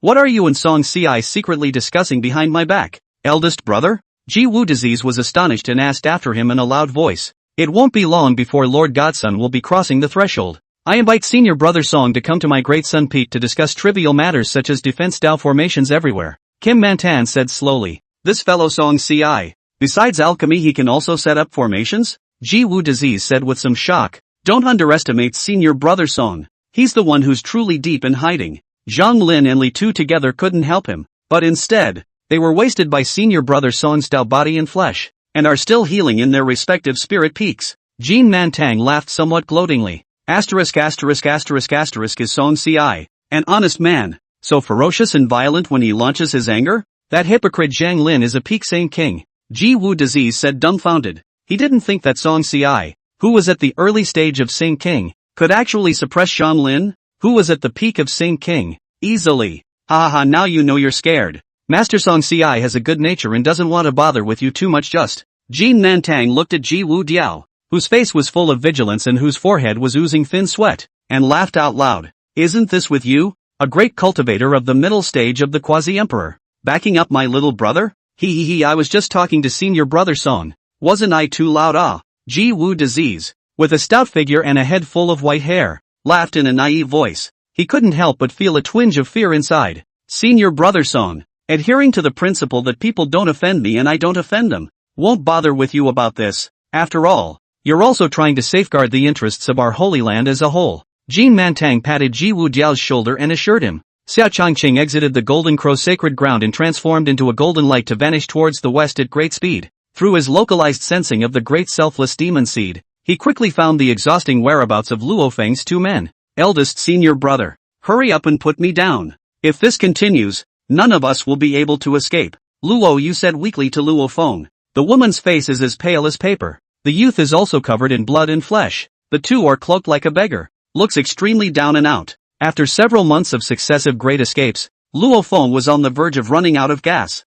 What are you and Song Ci secretly discussing behind my back? Eldest brother? Ji Wu Disease was astonished and asked after him in a loud voice. It won't be long before Lord Godson will be crossing the threshold. I invite Senior Brother Song to come to my Great Sun Peak to discuss trivial matters such as defense Dao formations everywhere. Kim Mantan said slowly. This fellow Song Ci. Besides alchemy he can also set up formations? Ji Wu Disease said with some shock. Don't underestimate Senior Brother Song. He's the one who's truly deep in hiding. Zhang Lin and Li Tu together couldn't help him, but instead, they were wasted by Senior Brother Song's Dao body and flesh, and are still healing in their respective spirit peaks. Jin Mantang laughed somewhat gloatingly. Asterisk is Song Ci, an honest man, so ferocious and violent when he launches his anger? That hypocrite Zhang Lin is a peak Saint King. Ji Wu Disease said dumbfounded. He didn't think that Song Ci, who was at the early stage of Saint King, could actually suppress Zhang Lin, who was at the peak of Saint King, easily. Ha, now you know you're scared. Master Song Ci has a good nature and doesn't want to bother with you too much just. Jin Nantang looked at Ji Wu Diao, whose face was full of vigilance and whose forehead was oozing thin sweat, and laughed out loud. Isn't this with you, a great cultivator of the middle stage of the quasi-emperor, backing up my little brother? I was just talking to Senior Brother Song. Wasn't I too loud? Ji Wu Disease, with a stout figure and a head full of white hair, laughed in a naive voice. He couldn't help but feel a twinge of fear inside. Senior Brother Song, adhering to the principle that people don't offend me and I don't offend them, won't bother with you about this. After all, you're also trying to safeguard the interests of our holy land as a whole. Jin Mantang patted Ji Wu Diao's shoulder and assured him. Xia Changqing exited the Golden Crow sacred ground and transformed into a golden light to vanish towards the west at great speed. Through his localized sensing of the great selfless demon seed, he quickly found the exhausting whereabouts of Luo Feng's 2 men. Eldest Senior Brother, hurry up and put me down. If this continues, none of us will be able to escape. Luo Yu said weakly to Luo Feng. The woman's face is as pale as paper. The youth is also covered in blood and flesh. The 2 are cloaked like a beggar. Looks extremely down and out. After several months of successive great escapes, Luo Feng was on the verge of running out of gas.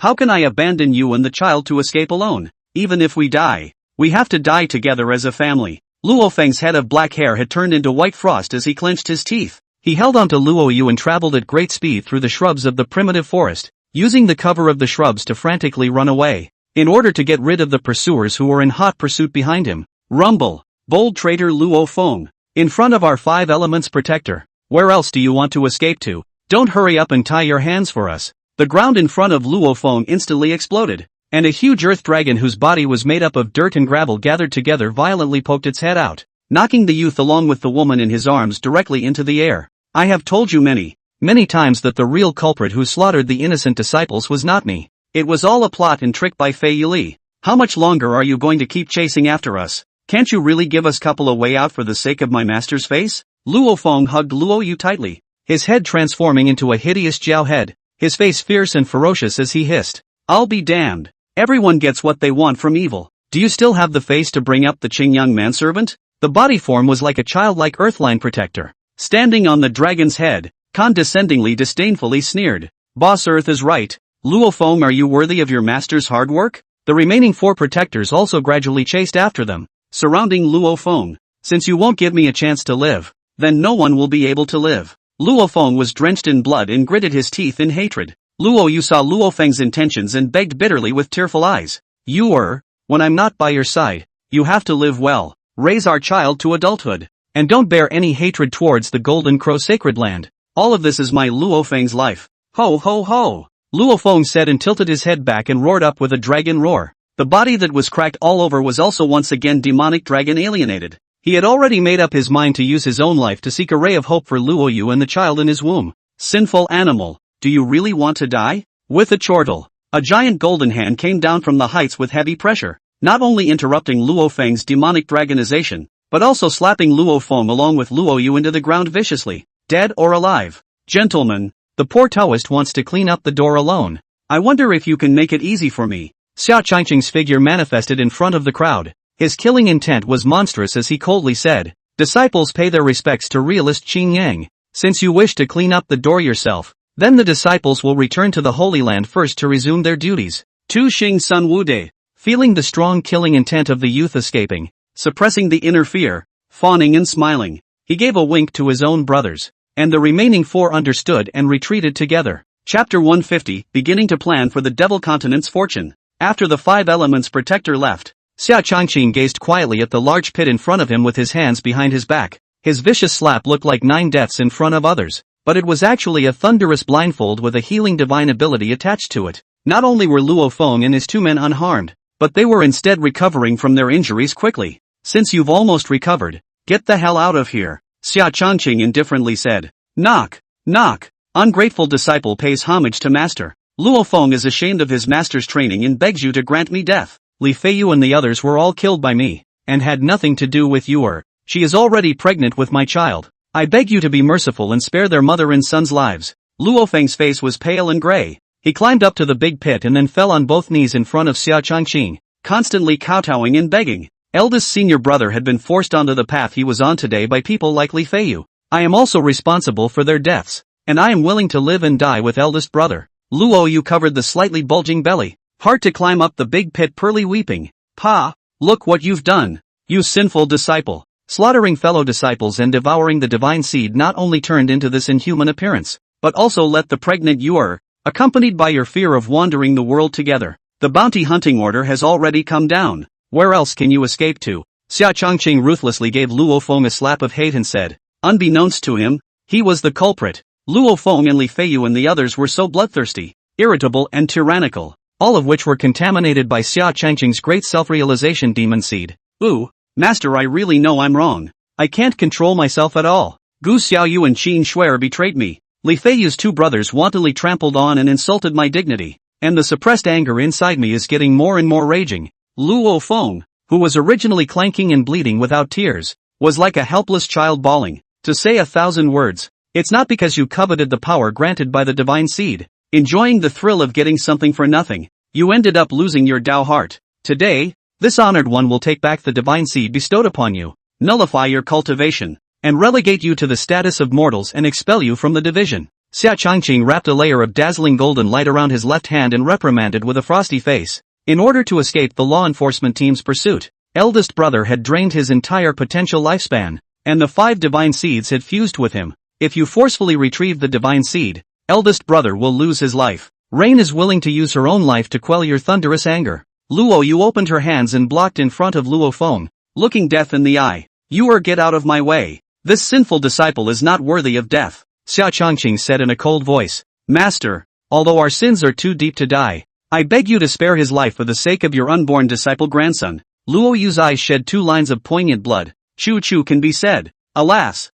How can I abandon you and the child to escape alone? Even if we die, we have to die together as a family. Luo Feng's head of black hair had turned into white frost as he clenched his teeth. He held onto Luo Yu and traveled at great speed through the shrubs of the primitive forest, using the cover of the shrubs to frantically run away, in order to get rid of the pursuers who were in hot pursuit behind him. Rumble, bold traitor Luo Feng, in front of our 5 elements protector. Where else do you want to escape to? Don't hurry up and tie your hands for us. The ground in front of Luo Feng instantly exploded, and a huge earth dragon whose body was made up of dirt and gravel gathered together violently poked its head out, knocking the youth along with the woman in his arms directly into the air. I have told you many times that the real culprit who slaughtered the innocent disciples was not me. It was all a plot and trick by Fei Yuli. How much longer are you going to keep chasing after us? Can't you really give us couple a way out for the sake of my master's face? Luo Feng hugged Luo Yu tightly, his head transforming into a hideous Jiao head, his face fierce and ferocious as he hissed. I'll be damned. Everyone gets what they want from evil. Do you still have the face to bring up the Qingyang manservant? The body form was like a childlike earthline protector, standing on the dragon's head, condescendingly disdainfully sneered. Boss Earth is right. Luo Feng, are you worthy of your master's hard work? The remaining 4 protectors also gradually chased after them, surrounding Luo Feng. Since you won't give me a chance to live, then no one will be able to live. Luo Feng was drenched in blood and gritted his teeth in hatred. Luo Yu saw Luo Feng's intentions and begged bitterly with tearful eyes. When I'm not by your side, you have to live well, raise our child to adulthood, and don't bear any hatred towards the Golden Crow sacred land. All of this is my Luo Feng's life. Ho ho ho! Luo Feng said and tilted his head back and roared up with a dragon roar. The body that was cracked all over was also once again demonic dragon alienated. He had already made up his mind to use his own life to seek a ray of hope for Luo Yu and the child in his womb. Sinful animal, do you really want to die? With a chortle, a giant golden hand came down from the heights with heavy pressure, not only interrupting Luo Feng's demonic dragonization, but also slapping Luo Feng along with Luo Yu into the ground viciously, dead or alive. Gentlemen, the poor Taoist wants to clean up the door alone. I wonder if you can make it easy for me. Xia Changqing's figure manifested in front of the crowd. His killing intent was monstrous as he coldly said, disciples pay their respects to realist Qin Yang. Since you wish to clean up the door yourself, then the disciples will return to the Holy Land first to resume their duties. Tu Xing Sun Wude, feeling the strong killing intent of the youth escaping, suppressing the inner fear, fawning and smiling, he gave a wink to his own brothers, and the remaining 4 understood and retreated together. Chapter 150, beginning to plan for the Devil Continent's fortune. After the 5 elements protector left, Xia Changqing gazed quietly at the large pit in front of him with his hands behind his back. His vicious slap looked like 9 deaths in front of others, but it was actually a thunderous blindfold with a healing divine ability attached to it. Not only were Luo Feng and his 2 men unharmed, but they were instead recovering from their injuries quickly. Since you've almost recovered, get the hell out of here, Xia Changqing indifferently said. Knock, knock. Ungrateful disciple pays homage to master. Luo Feng is ashamed of his master's training and begs you to grant me death. Li Feiyu and the others were all killed by me, and had nothing to do with you. She is already pregnant with my child. I beg you to be merciful and spare their mother and son's lives. Luo Feng's face was pale and gray. He climbed up to the big pit and then fell on both knees in front of Xia Changqing, constantly kowtowing and begging. Eldest senior brother had been forced onto the path he was on today by people like Li Feiyu. I am also responsible for their deaths, and I am willing to live and die with eldest brother. Luo Yu covered the slightly bulging belly. Hard to climb up the big pit, pearly weeping. Pa, look what you've done, you sinful disciple. Slaughtering fellow disciples and devouring the divine seed not only turned into this inhuman appearance, but also let the pregnant you accompanied by your fear of wandering the world together. The bounty hunting order has already come down. Where else can you escape to? Xia Changqing ruthlessly gave Luo Feng a slap of hate and said, unbeknownst to him, he was the culprit. Luo Feng and Li Feiyu and the others were so bloodthirsty, irritable and tyrannical, all of which were contaminated by Xia Changqing's great self-realization demon seed. Ooh, master, I really know I'm wrong. I can't control myself at all. Gu Xiaoyu and Qin Shuer betrayed me. Li Feiyu's 2 brothers wantonly trampled on and insulted my dignity, and the suppressed anger inside me is getting more and more raging. Luo Feng, who was originally clanking and bleeding without tears, was like a helpless child bawling. To say 1,000 words, it's not because you coveted the power granted by the divine seed, enjoying the thrill of getting something for nothing, you ended up losing your Tao heart. Today, this honored one will take back the divine seed bestowed upon you, nullify your cultivation, and relegate you to the status of mortals and expel you from the division. Xia Changqing wrapped a layer of dazzling golden light around his left hand and reprimanded with a frosty face. In order to escape the law enforcement team's pursuit, eldest brother had drained his entire potential lifespan, and the 5 divine seeds had fused with him. If you forcefully retrieve the divine seed, eldest brother will lose his life. Rain is willing to use her own life to quell your thunderous anger. Luo Yu opened her hands and blocked in front of Luo Feng, looking death in the eye. Get out of my way. This sinful disciple is not worthy of death. Xia Changqing said in a cold voice. Master, although our sins are too deep to die, I beg you to spare his life for the sake of your unborn disciple grandson. Luo Yu's eyes shed 2 lines of poignant blood. Chu Chu can be said. Alas,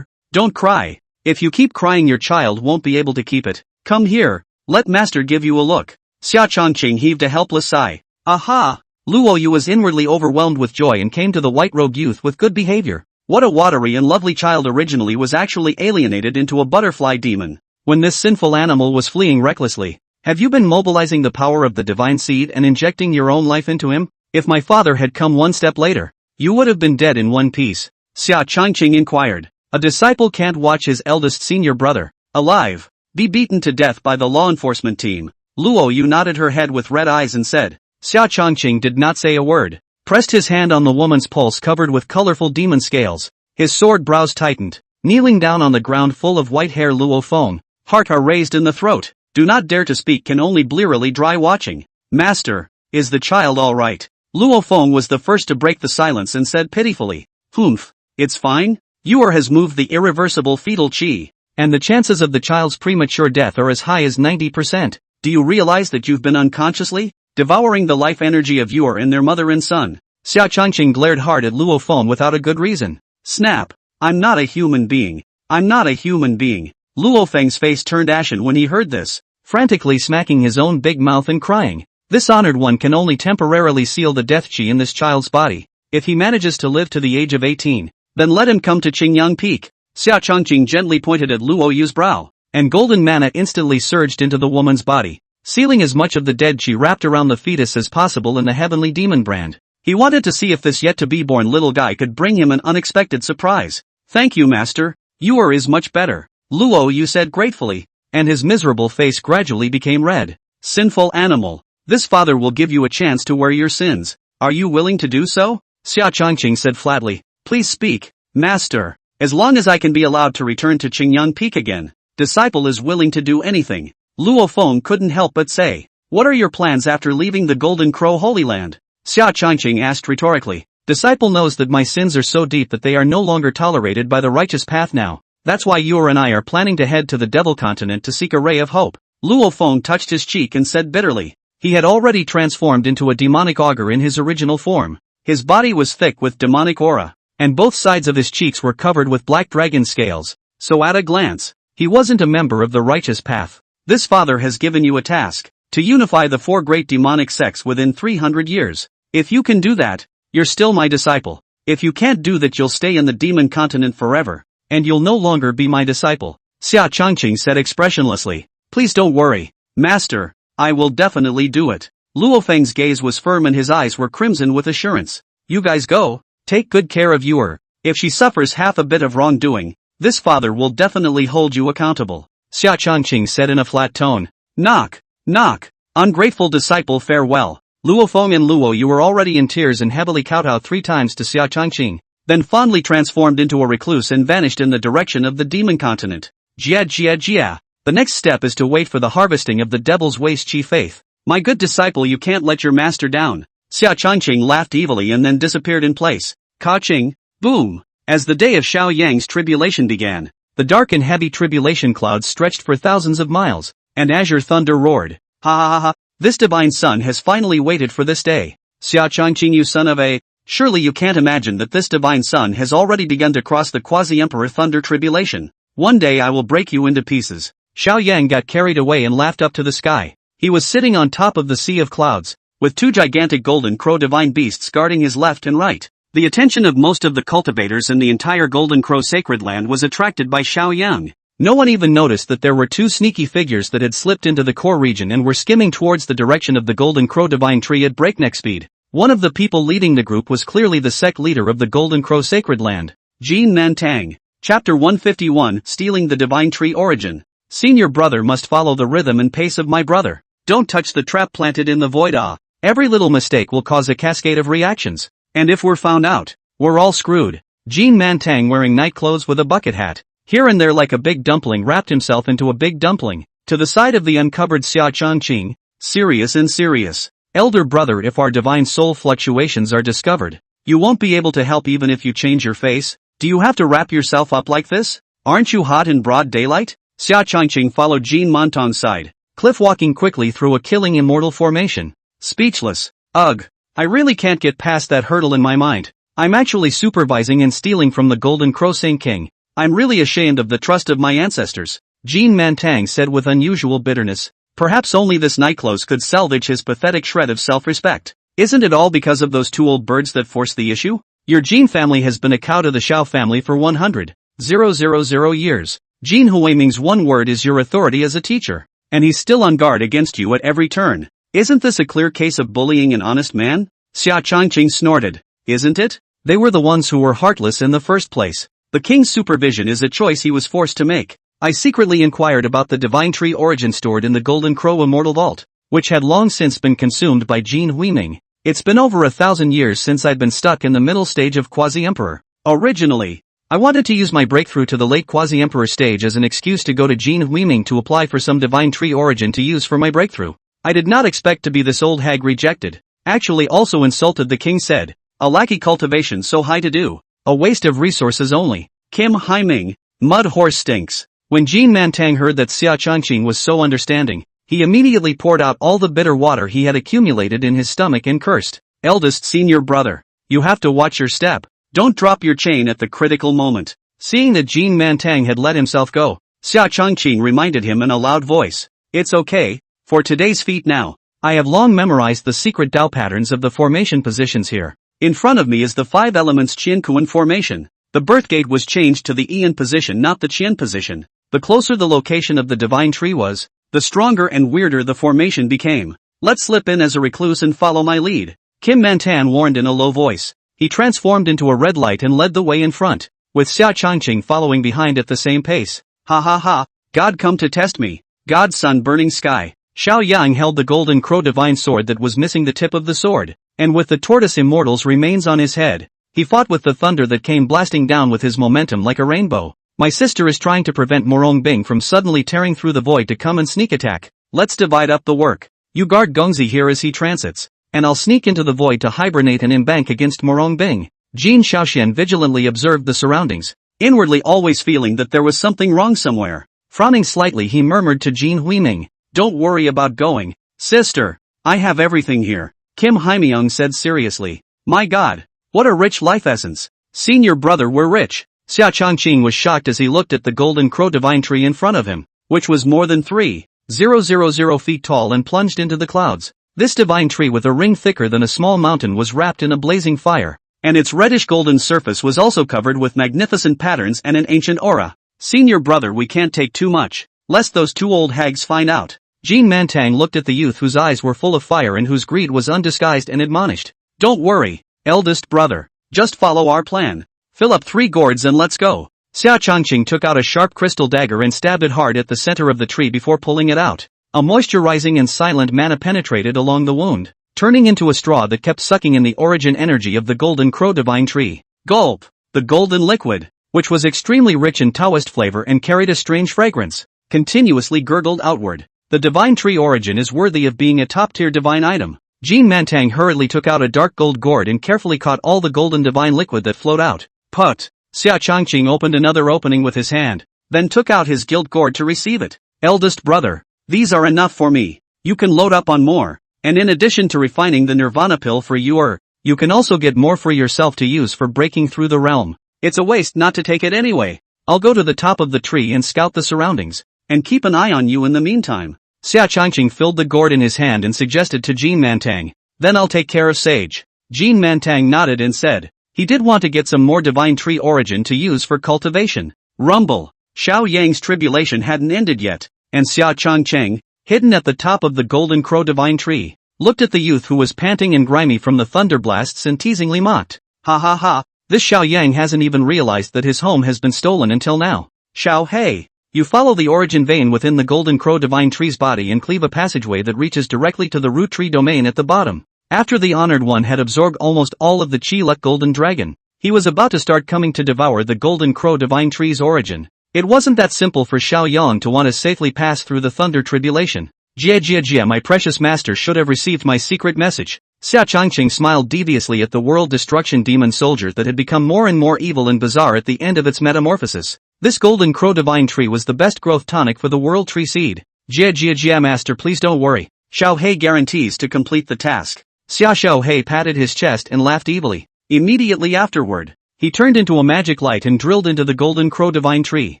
don't cry. If you keep crying your child won't be able to keep it. Come here, let master give you a look. Xia Changqing heaved a helpless sigh. Aha! Luo Yu was inwardly overwhelmed with joy and came to the white-robed youth with good behavior. What a watery and lovely child originally was actually alienated into a butterfly demon. When this sinful animal was fleeing recklessly, have you been mobilizing the power of the divine seed and injecting your own life into him? If my father had come one step later, you would have been dead in one piece. Xia Changqing inquired. A disciple can't watch his eldest senior brother, alive, be beaten to death by the law enforcement team. Luo Yu nodded her head with red eyes and said. Xia Changqing did not say a word, pressed his hand on the woman's pulse covered with colorful demon scales. His sword brows tightened. Kneeling down on the ground full of white hair, Luo Feng, heart are raised in the throat. Do not dare to speak, can only blearily dry watching. Master, is the child all right? Luo Feng was the first to break the silence and said pitifully. Humph, it's fine. Yuer has moved the irreversible fetal qi, and the chances of the child's premature death are as high as 90%. Do you realize that you've been unconsciously devouring the life energy of Yuer and their mother and son? Xia Changqing glared hard at Luo Feng without a good reason. Snap. I'm not a human being. I'm not a human being. Luo Feng's face turned ashen when he heard this, frantically smacking his own big mouth and crying. This honored one can only temporarily seal the death qi in this child's body. If he manages to live to the age of 18, then let him come to Qingyang Peak. Xia Changqing gently pointed at Luo Yu's brow, and golden mana instantly surged into the woman's body, sealing as much of the dead qi wrapped around the fetus as possible in the heavenly demon brand. He wanted to see if this yet-to-be-born little guy could bring him an unexpected surprise. Thank you, master. Yuer is much better, Luo Yu said gratefully, and his miserable face gradually became red. Sinful animal. This father will give you a chance to wear your sins. Are you willing to do so? Xia Changqing said flatly. Please speak, master. As long as I can be allowed to return to Qingyang Peak again, disciple is willing to do anything. Luo Feng couldn't help but say. What are your plans after leaving the Golden Crow Holy Land? Xia Changqing asked rhetorically. Disciple knows that my sins are so deep that they are no longer tolerated by the righteous path now. That's why Yuer and I are planning to head to the Devil Continent to seek a ray of hope. Luo Feng touched his cheek and said bitterly. He had already transformed into a demonic augur in his original form. His body was thick with demonic aura, and both sides of his cheeks were covered with black dragon scales. So at a glance, he wasn't a member of the righteous path. This father has given you a task, to unify the 4 great demonic sects within 300 years. If you can do that, you're still my disciple. If you can't do that, you'll stay in the demon continent forever, and you'll no longer be my disciple. Xia Changqing said expressionlessly. Please don't worry, master, I will definitely do it. Luo Feng's gaze was firm and his eyes were crimson with assurance. You guys go, take good care of Yuer. If she suffers half a bit of wrongdoing, this father will definitely hold you accountable. Xia Changqing said in a flat tone. Knock, knock, ungrateful disciple, farewell. Luo Feng and Luo Yu were already in tears and heavily kowtowed 3 times to Xia Changqing, then fondly transformed into a recluse and vanished in the direction of the demon continent. Jia jia jia. The next step is to wait for the harvesting of the devil's waste qi faith. My good disciple, you can't let your master down. Xia Changqing laughed evilly and then disappeared in place. Ka-ching, boom. As the day of Xiao Yang's tribulation began, the dark and heavy tribulation clouds stretched for thousands of miles, and azure thunder roared. Ha ha ha ha. This divine son has finally waited for this day. Xia Changqing, you son of a... Surely you can't imagine that this divine son has already begun to cross the quasi-emperor thunder tribulation. One day I will break you into pieces. Xiao Yang got carried away and laughed up to the sky. He was sitting on top of the sea of clouds, with 2 gigantic golden crow divine beasts guarding his left and right. The attention of most of the cultivators in the entire Golden Crow sacred land was attracted by Xiao Yang. No one even noticed that there were 2 sneaky figures that had slipped into the core region and were skimming towards the direction of the Golden Crow divine tree at breakneck speed. One of the people leading the group was clearly the sect leader of the Golden Crow sacred land. Jin Mantang. Chapter 151, Stealing the Divine Tree Origin. Senior brother must follow the rhythm and pace of my brother. Don't touch the trap planted in the void. Every little mistake will cause a cascade of reactions. And if we're found out, we're all screwed. Jin Mantang, wearing night clothes with a bucket hat, here and there like a big dumpling, wrapped himself into a big dumpling, to the side of the uncovered Xia Changqing. Serious and serious. Elder brother, if our divine soul fluctuations are discovered, you won't be able to help even if you change your face. Do you have to wrap yourself up like this? Aren't you hot in broad daylight? Xia Changqing followed Jin Mantang's side, cliff walking quickly through a killing immortal formation. Speechless. Ugh. I really can't get past that hurdle in my mind. I'm actually supervising and stealing from the Golden Crow Saint King. I'm really ashamed of the trust of my ancestors. Jin Mantang said with unusual bitterness. Perhaps only this nightclothes could salvage his pathetic shred of self-respect. Isn't it all because of those two old birds that forced the issue? Your Jin family has been a cow to the Xiao family for 100,000 years. Jin Huiming's one word is your authority as a teacher. And he's still on guard against you at every turn. Isn't this a clear case of bullying an honest man? Xia Changqing snorted. Isn't it? They were the ones who were heartless in the first place. The king's supervision is a choice he was forced to make. I secretly inquired about the divine tree origin stored in the Golden Crow Immortal Vault, which had long since been consumed by Jin Huiming. It's been over 1,000 years since I'd been stuck in the middle stage of Quasi-Emperor. Originally, I wanted to use my breakthrough to the late Quasi-Emperor stage as an excuse to go to Jin Huiming to apply for some divine tree origin to use for my breakthrough. I did not expect to be this old hag rejected. Actually also insulted, the king said. A lackey cultivation so high to do. A waste of resources only. Kim Haiming, mud horse stinks. When Jin Mantang heard that Xia Changqing was so understanding, he immediately poured out all the bitter water he had accumulated in his stomach and cursed. Eldest senior brother, you have to watch your step. Don't drop your chain at the critical moment. Seeing that Jin Mantang had let himself go, Xia Changqing reminded him in a loud voice. It's okay, for today's feat now. I have long memorized the secret Dao patterns of the formation positions here. In front of me is the 5 elements Qiankuan formation. The birth gate was changed to the Ian position, not the Qian position. The closer the location of the divine tree was, the stronger and weirder the formation became. Let's slip in as a recluse and follow my lead. Kim Mantan warned in a low voice. He transformed into a red light and led the way in front, with Xia Changqing following behind at the same pace. Ha ha ha, God come to test me. God's sun burning sky. Xiao Yang held the golden crow divine sword that was missing the tip of the sword, and with the tortoise immortal's remains on his head, he fought with the thunder that came blasting down with his momentum like a rainbow. My sister is trying to prevent Murong Bing from suddenly tearing through the void to come and sneak attack. Let's divide up the work. You guard Gongzi here as he transits, and I'll sneak into the void to hibernate and embank against Murong Bing. Jin Shaoxian vigilantly observed the surroundings, inwardly always feeling that there was something wrong somewhere. Frowning slightly, he murmured to Jin Huiming, "Don't worry about going, sister. I have everything here." Kim Haimyong said seriously. My God, what a rich life essence. Senior brother, we're rich. Xia Changqing was shocked as he looked at the golden crow divine tree in front of him, which was more than 3,000 feet tall and plunged into the clouds. This divine tree with a ring thicker than a small mountain was wrapped in a blazing fire, and its reddish golden surface was also covered with magnificent patterns and an ancient aura. Senior brother, we can't take too much, lest those two old hags find out. Jin Mantang looked at the youth whose eyes were full of fire and whose greed was undisguised and admonished. Don't worry, eldest brother, just follow our plan. Fill up 3 gourds and let's go. Xia Changqing took out a sharp crystal dagger and stabbed it hard at the center of the tree before pulling it out. A moisturizing and silent mana penetrated along the wound, turning into a straw that kept sucking in the origin energy of the golden crow divine tree. Gulp! The golden liquid, which was extremely rich in Taoist flavor and carried a strange fragrance, continuously gurgled outward. The divine tree origin is worthy of being a top-tier divine item. Jin Mantang hurriedly took out a dark gold gourd and carefully caught all the golden divine liquid that flowed out. Put! Xia Changqing opened another opening with his hand, then took out his gilt gourd to receive it. Eldest brother, these are enough for me. You can load up on more, and in addition to refining the nirvana pill for you can also get more for yourself to use for breaking through the realm. It's a waste not to take it anyway. I'll go to the top of the tree and scout the surroundings, and keep an eye on you in the meantime. Xia Changqing filled the gourd in his hand and suggested to Jin Mantang, then I'll take care of Sage. Jin Mantang nodded and said, he did want to get some more divine tree origin to use for cultivation. Rumble. Xiao Yang's tribulation hadn't ended yet, and Xia Changqing, hidden at the top of the golden crow divine tree, looked at the youth who was panting and grimy from the thunder blasts and teasingly mocked. Ha ha ha, this Xiao Yang hasn't even realized that his home has been stolen until now. Xiao Hei, you follow the origin vein within the golden crow divine tree's body and cleave a passageway that reaches directly to the root tree domain at the bottom. After the honored one had absorbed almost all of the Chi-Luck golden dragon, he was about to start coming to devour the golden crow divine tree's origin. It wasn't that simple for Xiao Yang to want to safely pass through the thunder tribulation. Jia, my precious master should have received my secret message. Xia Changqing smiled deviously at the world destruction demon soldier that had become more and more evil and bizarre at the end of its metamorphosis. This golden crow divine tree was the best growth tonic for the world tree seed. Jia master, please don't worry. Xiao Hei guarantees to complete the task. Xiao Hei patted his chest and laughed evilly. Immediately afterward, he turned into a magic light and drilled into the golden crow divine tree.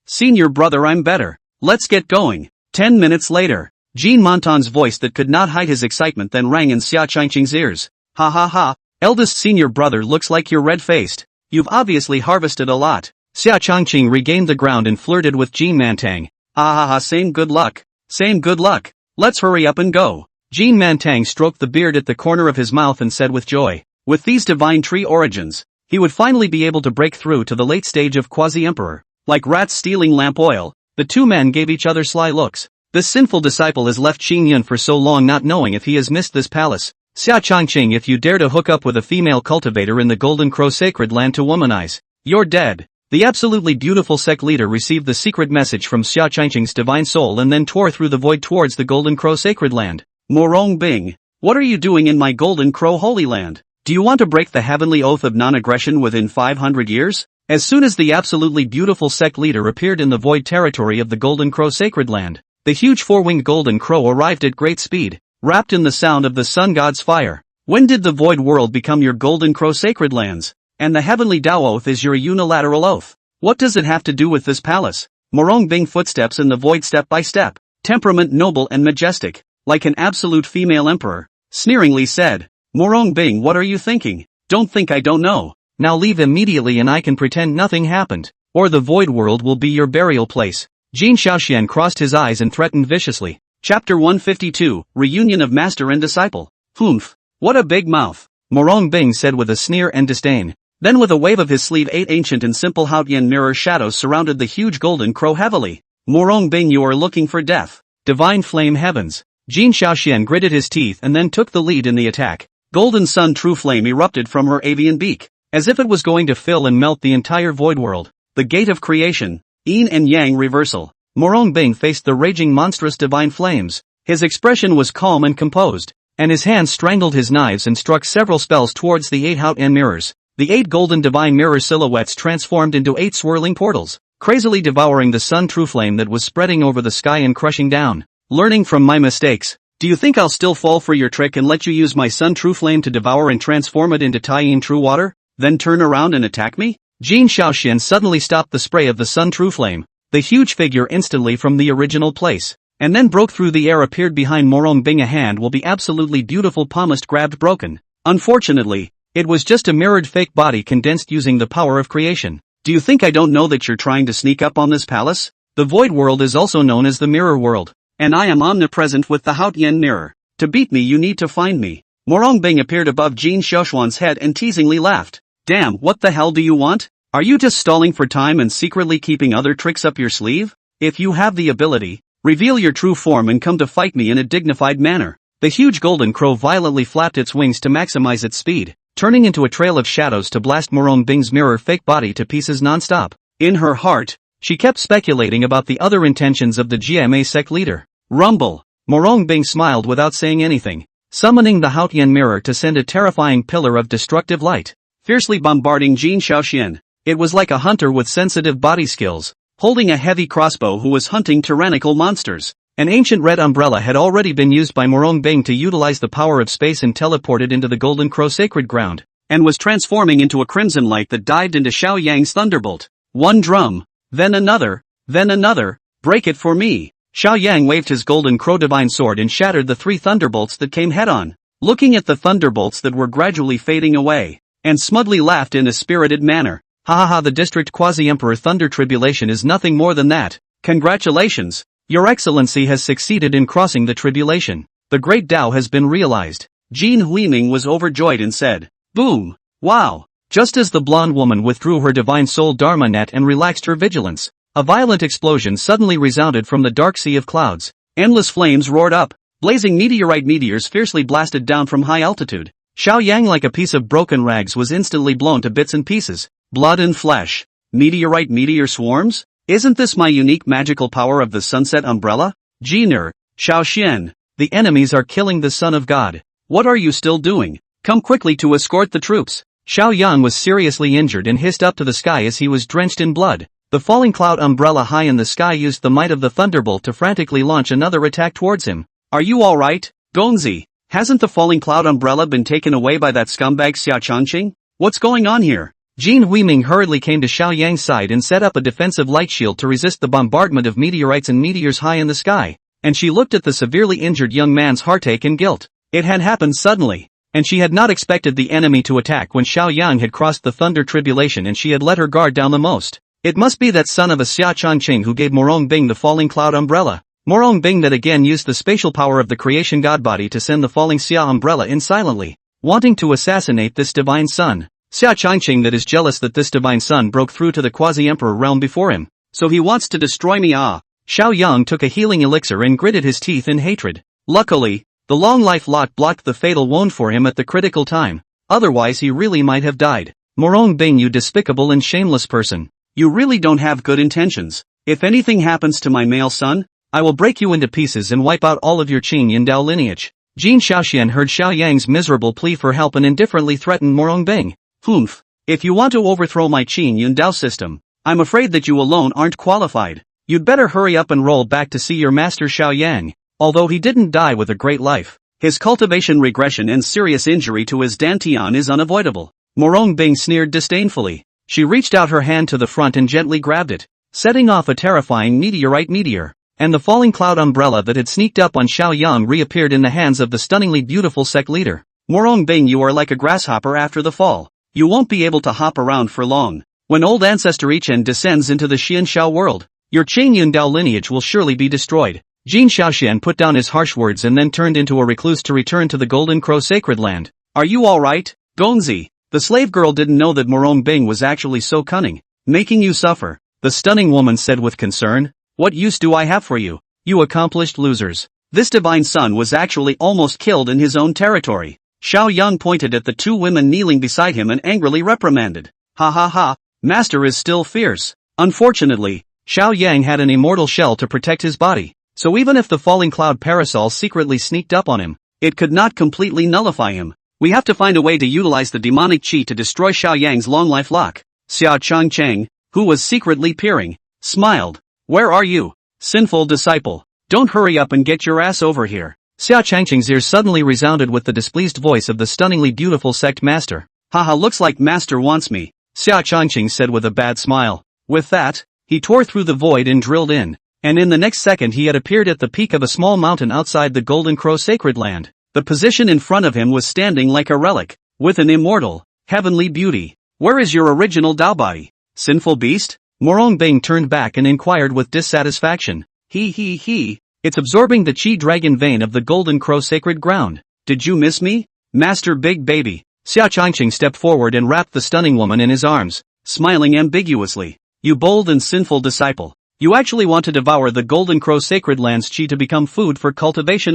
Senior brother, I'm better. Let's get going. 10 minutes later, Jin Montan's voice that could not hide his excitement then rang in Xia Changqing's ears. Ha ha ha, eldest senior brother looks like you're red-faced. You've obviously harvested a lot. Xia Changqing regained the ground and flirted with Jean Mantang. Ha ha ha, same good luck. Same good luck. Let's hurry up and go. Jean Mantang stroked the beard at the corner of his mouth and said with joy, with these divine tree origins, he would finally be able to break through to the late stage of quasi-emperor. Like rats stealing lamp oil, the two men gave each other sly looks. This sinful disciple has left Xingyun for so long not knowing if he has missed this palace. Xia Changqing, if you dare to hook up with a female cultivator in the Golden Crow sacred land to womanize, you're dead. The absolutely beautiful sect leader received the secret message from Xia Changqing's divine soul and then tore through the void towards the Golden Crow sacred land. Murong Bing, what are you doing in my Golden Crow holy land? Do you want to break the heavenly oath of non-aggression within 500 years? As soon as the absolutely beautiful sect leader appeared in the void territory of the Golden Crow sacred land, the huge four-winged Golden Crow arrived at great speed, wrapped in the sound of the sun god's fire. When did the void world become your Golden Crow sacred lands? And the heavenly Tao oath is your unilateral oath. What does it have to do with this palace? Murong Bing footsteps in the void step by step, temperament noble and majestic, like an absolute female emperor, sneeringly said, Murong Bing, what are you thinking? Don't think I don't know. Now leave immediately and I can pretend nothing happened, or the void world will be your burial place. Jin Shaoxian crossed his eyes and threatened viciously. Chapter 152, Reunion of Master and Disciple. Humph. What a big mouth. Murong Bing said with a sneer and disdain. Then with a wave of his sleeve 8 ancient and simple Haotian mirror shadows surrounded the huge Golden Crow heavily. Murong Bing, you are looking for death. Divine flame heavens. Jin Shaoxian gritted his teeth and then took the lead in the attack. Golden Sun true flame erupted from her avian beak, as if it was going to fill and melt the entire void world. The gate of creation. Yin and Yang reversal. Murong Bing faced the raging monstrous divine flames. His expression was calm and composed, and his hands strangled his knives and struck several spells towards the 8 Haotian mirrors. The 8 golden divine mirror silhouettes transformed into 8 swirling portals, crazily devouring the sun true flame that was spreading over the sky and crushing down. Learning from my mistakes. Do you think I'll still fall for your trick and let you use my sun true flame to devour and transform it into Taiyin true water, then turn around and attack me? Jin Shaoxian suddenly stopped the spray of the sun true flame, the huge figure instantly from the original place, and then broke through the air appeared behind Murong Bing. A hand will be absolutely beautiful palmist grabbed broken. Unfortunately, it was just a mirrored fake body condensed using the power of creation. Do you think I don't know that you're trying to sneak up on this palace? The void world is also known as the mirror world, and I am omnipresent with the Haotian mirror. To beat me you need to find me. Murong Bing appeared above Jin Shaoxuan's head and teasingly laughed. Damn, what the hell do you want? Are you just stalling for time and secretly keeping other tricks up your sleeve? If you have the ability, reveal your true form and come to fight me in a dignified manner. The huge Golden Crow violently flapped its wings to maximize its speed, turning into a trail of shadows to blast Murong Bing's mirror fake body to pieces non-stop. In her heart, she kept speculating about the other intentions of the GMA sect leader. Rumble. Murong Bing smiled without saying anything, summoning the Haotian mirror to send a terrifying pillar of destructive light, fiercely bombarding Jin Shaoxian. It was like a hunter with sensitive body skills, holding a heavy crossbow who was hunting tyrannical monsters. An ancient red umbrella had already been used by Murong Bing to utilize the power of space and teleported into the Golden Crow sacred ground, and was transforming into a crimson light that dived into Xiao Yang's thunderbolt. One drum, then another, break it for me. Xiao Yang waved his Golden Crow divine sword and shattered the 3 thunderbolts that came head-on, looking at the thunderbolts that were gradually fading away, and smugly laughed in a spirited manner. Ha ha ha, the district quasi-emperor thunder tribulation is nothing more than that. Congratulations, Your Excellency has succeeded in crossing the tribulation. The great Tao has been realized. Jin Huiming was overjoyed and said, boom, wow. Just as the blonde woman withdrew her divine soul Dharma net and relaxed her vigilance, a violent explosion suddenly resounded from the dark sea of clouds. Endless flames roared up, blazing meteorite meteors fiercely blasted down from high altitude. Xiao Yang, like a piece of broken rags, was instantly blown to bits and pieces. Blood and flesh. Meteorite meteor swarms? Isn't this my unique magical power of the sunset umbrella? Jiner, Shaoxian, the enemies are killing the Son of God. What are you still doing? Come quickly to escort the troops. Xiao Yang was seriously injured and hissed up to the sky as he was drenched in blood. The falling cloud umbrella high in the sky used the might of the thunderbolt to frantically launch another attack towards him. Are you alright, Gongzi? Hasn't the falling cloud umbrella been taken away by that scumbag Xia Changqing? What's going on here? Jin Huiming hurriedly came to Xiao Yang's side and set up a defensive light shield to resist the bombardment of meteorites and meteors high in the sky, and she looked at the severely injured young man's heartache and guilt. It had happened suddenly, and she had not expected the enemy to attack when Xiao Yang had crossed the thunder tribulation and she had let her guard down the most. It must be that son of a Xia Changqing who gave Murong Bing the falling cloud umbrella. Murong Bing that again used the spatial power of the creation god body to send the falling Xia umbrella in silently, wanting to assassinate this divine son. Xia Changqing that is jealous that this divine son broke through to the quasi-emperor realm before him, so he wants to destroy me. Xiao Yang took a healing elixir and gritted his teeth in hatred. Luckily, the long life lot blocked the fatal wound for him at the critical time, otherwise he really might have died. Murong Bing, you despicable and shameless person. You really don't have good intentions. If anything happens to my male son, I will break you into pieces and wipe out all of your Qin Yindao lineage. Jin Xiaoxian heard Xiao Yang's miserable plea for help and indifferently threatened Murong Bing. Humph. If you want to overthrow my Qin Yindao system, I'm afraid that you alone aren't qualified. You'd better hurry up and roll back to see your master Xiao Yang. Although he didn't die with a great life, his cultivation regression and serious injury to his dantian is unavoidable. Murong Bing sneered disdainfully. She reached out her hand to the front and gently grabbed it, setting off a terrifying meteor, and the falling cloud umbrella that had sneaked up on Xiao Yang reappeared in the hands of the stunningly beautiful sect leader. Murong Bing, you are like a grasshopper after the fall. You won't be able to hop around for long. When old ancestor Ichen descends into the Xianxiao world, your Qin Yundao lineage will surely be destroyed. Jin Xiaoxian put down his harsh words and then turned into a recluse to return to the Golden Crow sacred land. Are you alright, Gongzi? The slave girl didn't know that Murong Bing was actually so cunning, making you suffer, the stunning woman said with concern. What use do I have for you, you accomplished losers? This divine son was actually almost killed in his own territory. Xiao Yang pointed at the two women kneeling beside him and angrily reprimanded. Ha ha ha, master is still fierce. Unfortunately, Xiao Yang had an immortal shell to protect his body, so even if the falling cloud parasol secretly sneaked up on him, it could not completely nullify him. We have to find a way to utilize the demonic chi to destroy Xiao Yang's long life lock. Xia Changcheng, who was secretly peering, smiled. Where are you, sinful disciple? Don't hurry up and get your ass over here. Xia Changcheng's ears suddenly resounded with the displeased voice of the stunningly beautiful sect master. Haha, looks like master wants me, Xia Changcheng said with a bad smile. With that, he tore through the void and drilled in, and in the next second he had appeared at the peak of a small mountain outside the Golden Crow sacred land. The position in front of him was standing like a relic, with an immortal, heavenly beauty. Where is your original Dao body, sinful beast? Murong Bing turned back and inquired with dissatisfaction. It's absorbing the Qi dragon vein of the Golden Crow sacred ground. Did you miss me, Master Big Baby? Xia Changqing stepped forward and wrapped the stunning woman in his arms, smiling ambiguously. You bold and sinful disciple. You actually want to devour the Golden Crow sacred land's Qi to become food for cultivation.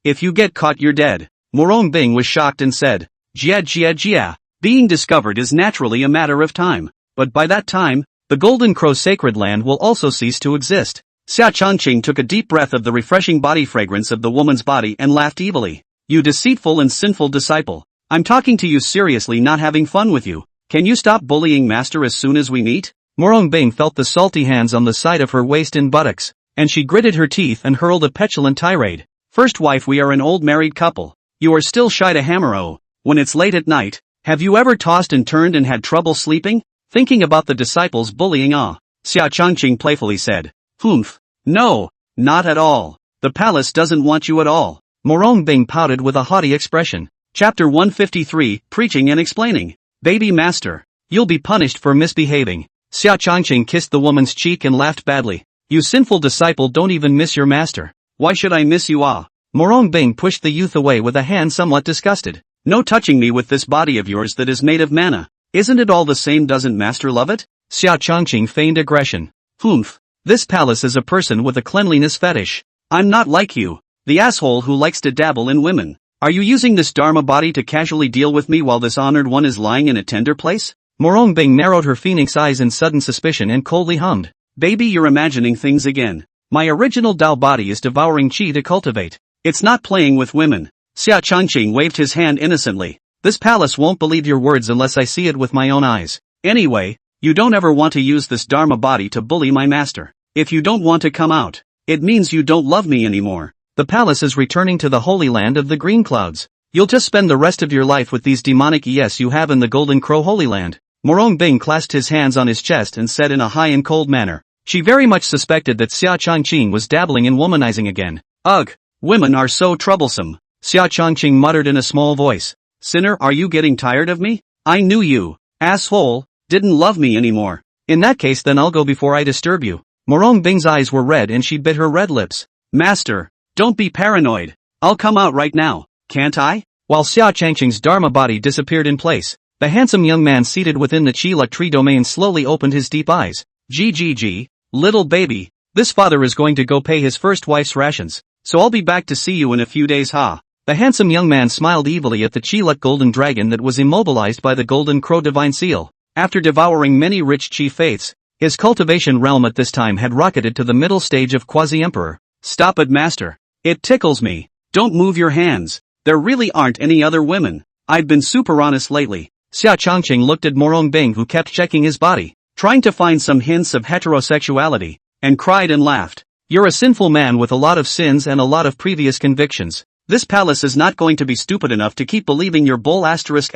If you get caught you're dead. Murong Bing was shocked and said. Jia. Being discovered is naturally a matter of time, but by that time, the Golden Crow sacred land will also cease to exist. Xia Changqing took a deep breath of the refreshing body fragrance of the woman's body and laughed evilly. You deceitful and sinful disciple. I'm talking to you seriously, not having fun with you. Can you stop bullying master as soon as we meet? Murong Bing felt the salty hands on the side of her waist and buttocks, and she gritted her teeth and hurled a petulant tirade. First wife, we are an old married couple. You are still shy to hammer. When it's late at night, have you ever tossed and turned and had trouble sleeping? Thinking about the disciples bullying. Xia Changqing playfully said. Humph. No, not at all. The palace doesn't want you at all. Murong Bing pouted with a haughty expression. Chapter 153, Preaching and Explaining. Baby master, you'll be punished for misbehaving. Xia Changqing kissed the woman's cheek and laughed badly. You sinful disciple, don't even miss your master. Why should I miss you? Murong Bing pushed the youth away with a hand somewhat disgusted. No touching me with this body of yours that is made of manna. Isn't it all the same? Doesn't master love it? Xia Changqing feigned aggression. Humph. This palace is a person with a cleanliness fetish. I'm not like you, the asshole who likes to dabble in women. Are you using this Dharma body to casually deal with me while this honored one is lying in a tender place? Murong Bing narrowed her phoenix eyes in sudden suspicion and coldly hummed. Baby, you're imagining things again. My original Dao body is devouring Qi to cultivate. It's not playing with women. Xia Changqing waved his hand innocently. This palace won't believe your words unless I see it with my own eyes. Anyway, you don't ever want to use this Dharma body to bully my master. If you don't want to come out, it means you don't love me anymore. The palace is returning to the holy land of the green clouds. You'll just spend the rest of your life with these demonic yes you have in the Golden Crow Holy Land. Murong Bing clasped his hands on his chest and said in a high and cold manner. She very much suspected that Xia Changqing was dabbling in womanizing again. Ugh, women are so troublesome. Xia Changqing muttered in a small voice. Sinner, are you getting tired of me? I knew you, asshole, didn't love me anymore. In that case then I'll go before I disturb you. Murong Bing's eyes were red and she bit her red lips. Master, don't be paranoid. I'll come out right now, can't I? While Xia Changqing's Dharma body disappeared in place, the handsome young man seated within the Qilak tree domain slowly opened his deep eyes. GGG, little baby, this father is going to go pay his first wife's rations, so I'll be back to see you in a few days, ha. The handsome young man smiled evilly at the Qilak golden dragon that was immobilized by the golden crow divine seal. After devouring many rich chi faiths, his cultivation realm at this time had rocketed to the middle stage of quasi-emperor. Stop it, master. It tickles me. Don't move your hands. There really aren't any other women. I've been super honest lately. Xia Changqing looked at Murong Bing, who kept checking his body, trying to find some hints of heterosexuality, and cried and laughed. You're a sinful man with a lot of sins and a lot of previous convictions. This palace is not going to be stupid enough to keep believing your bull asterisk.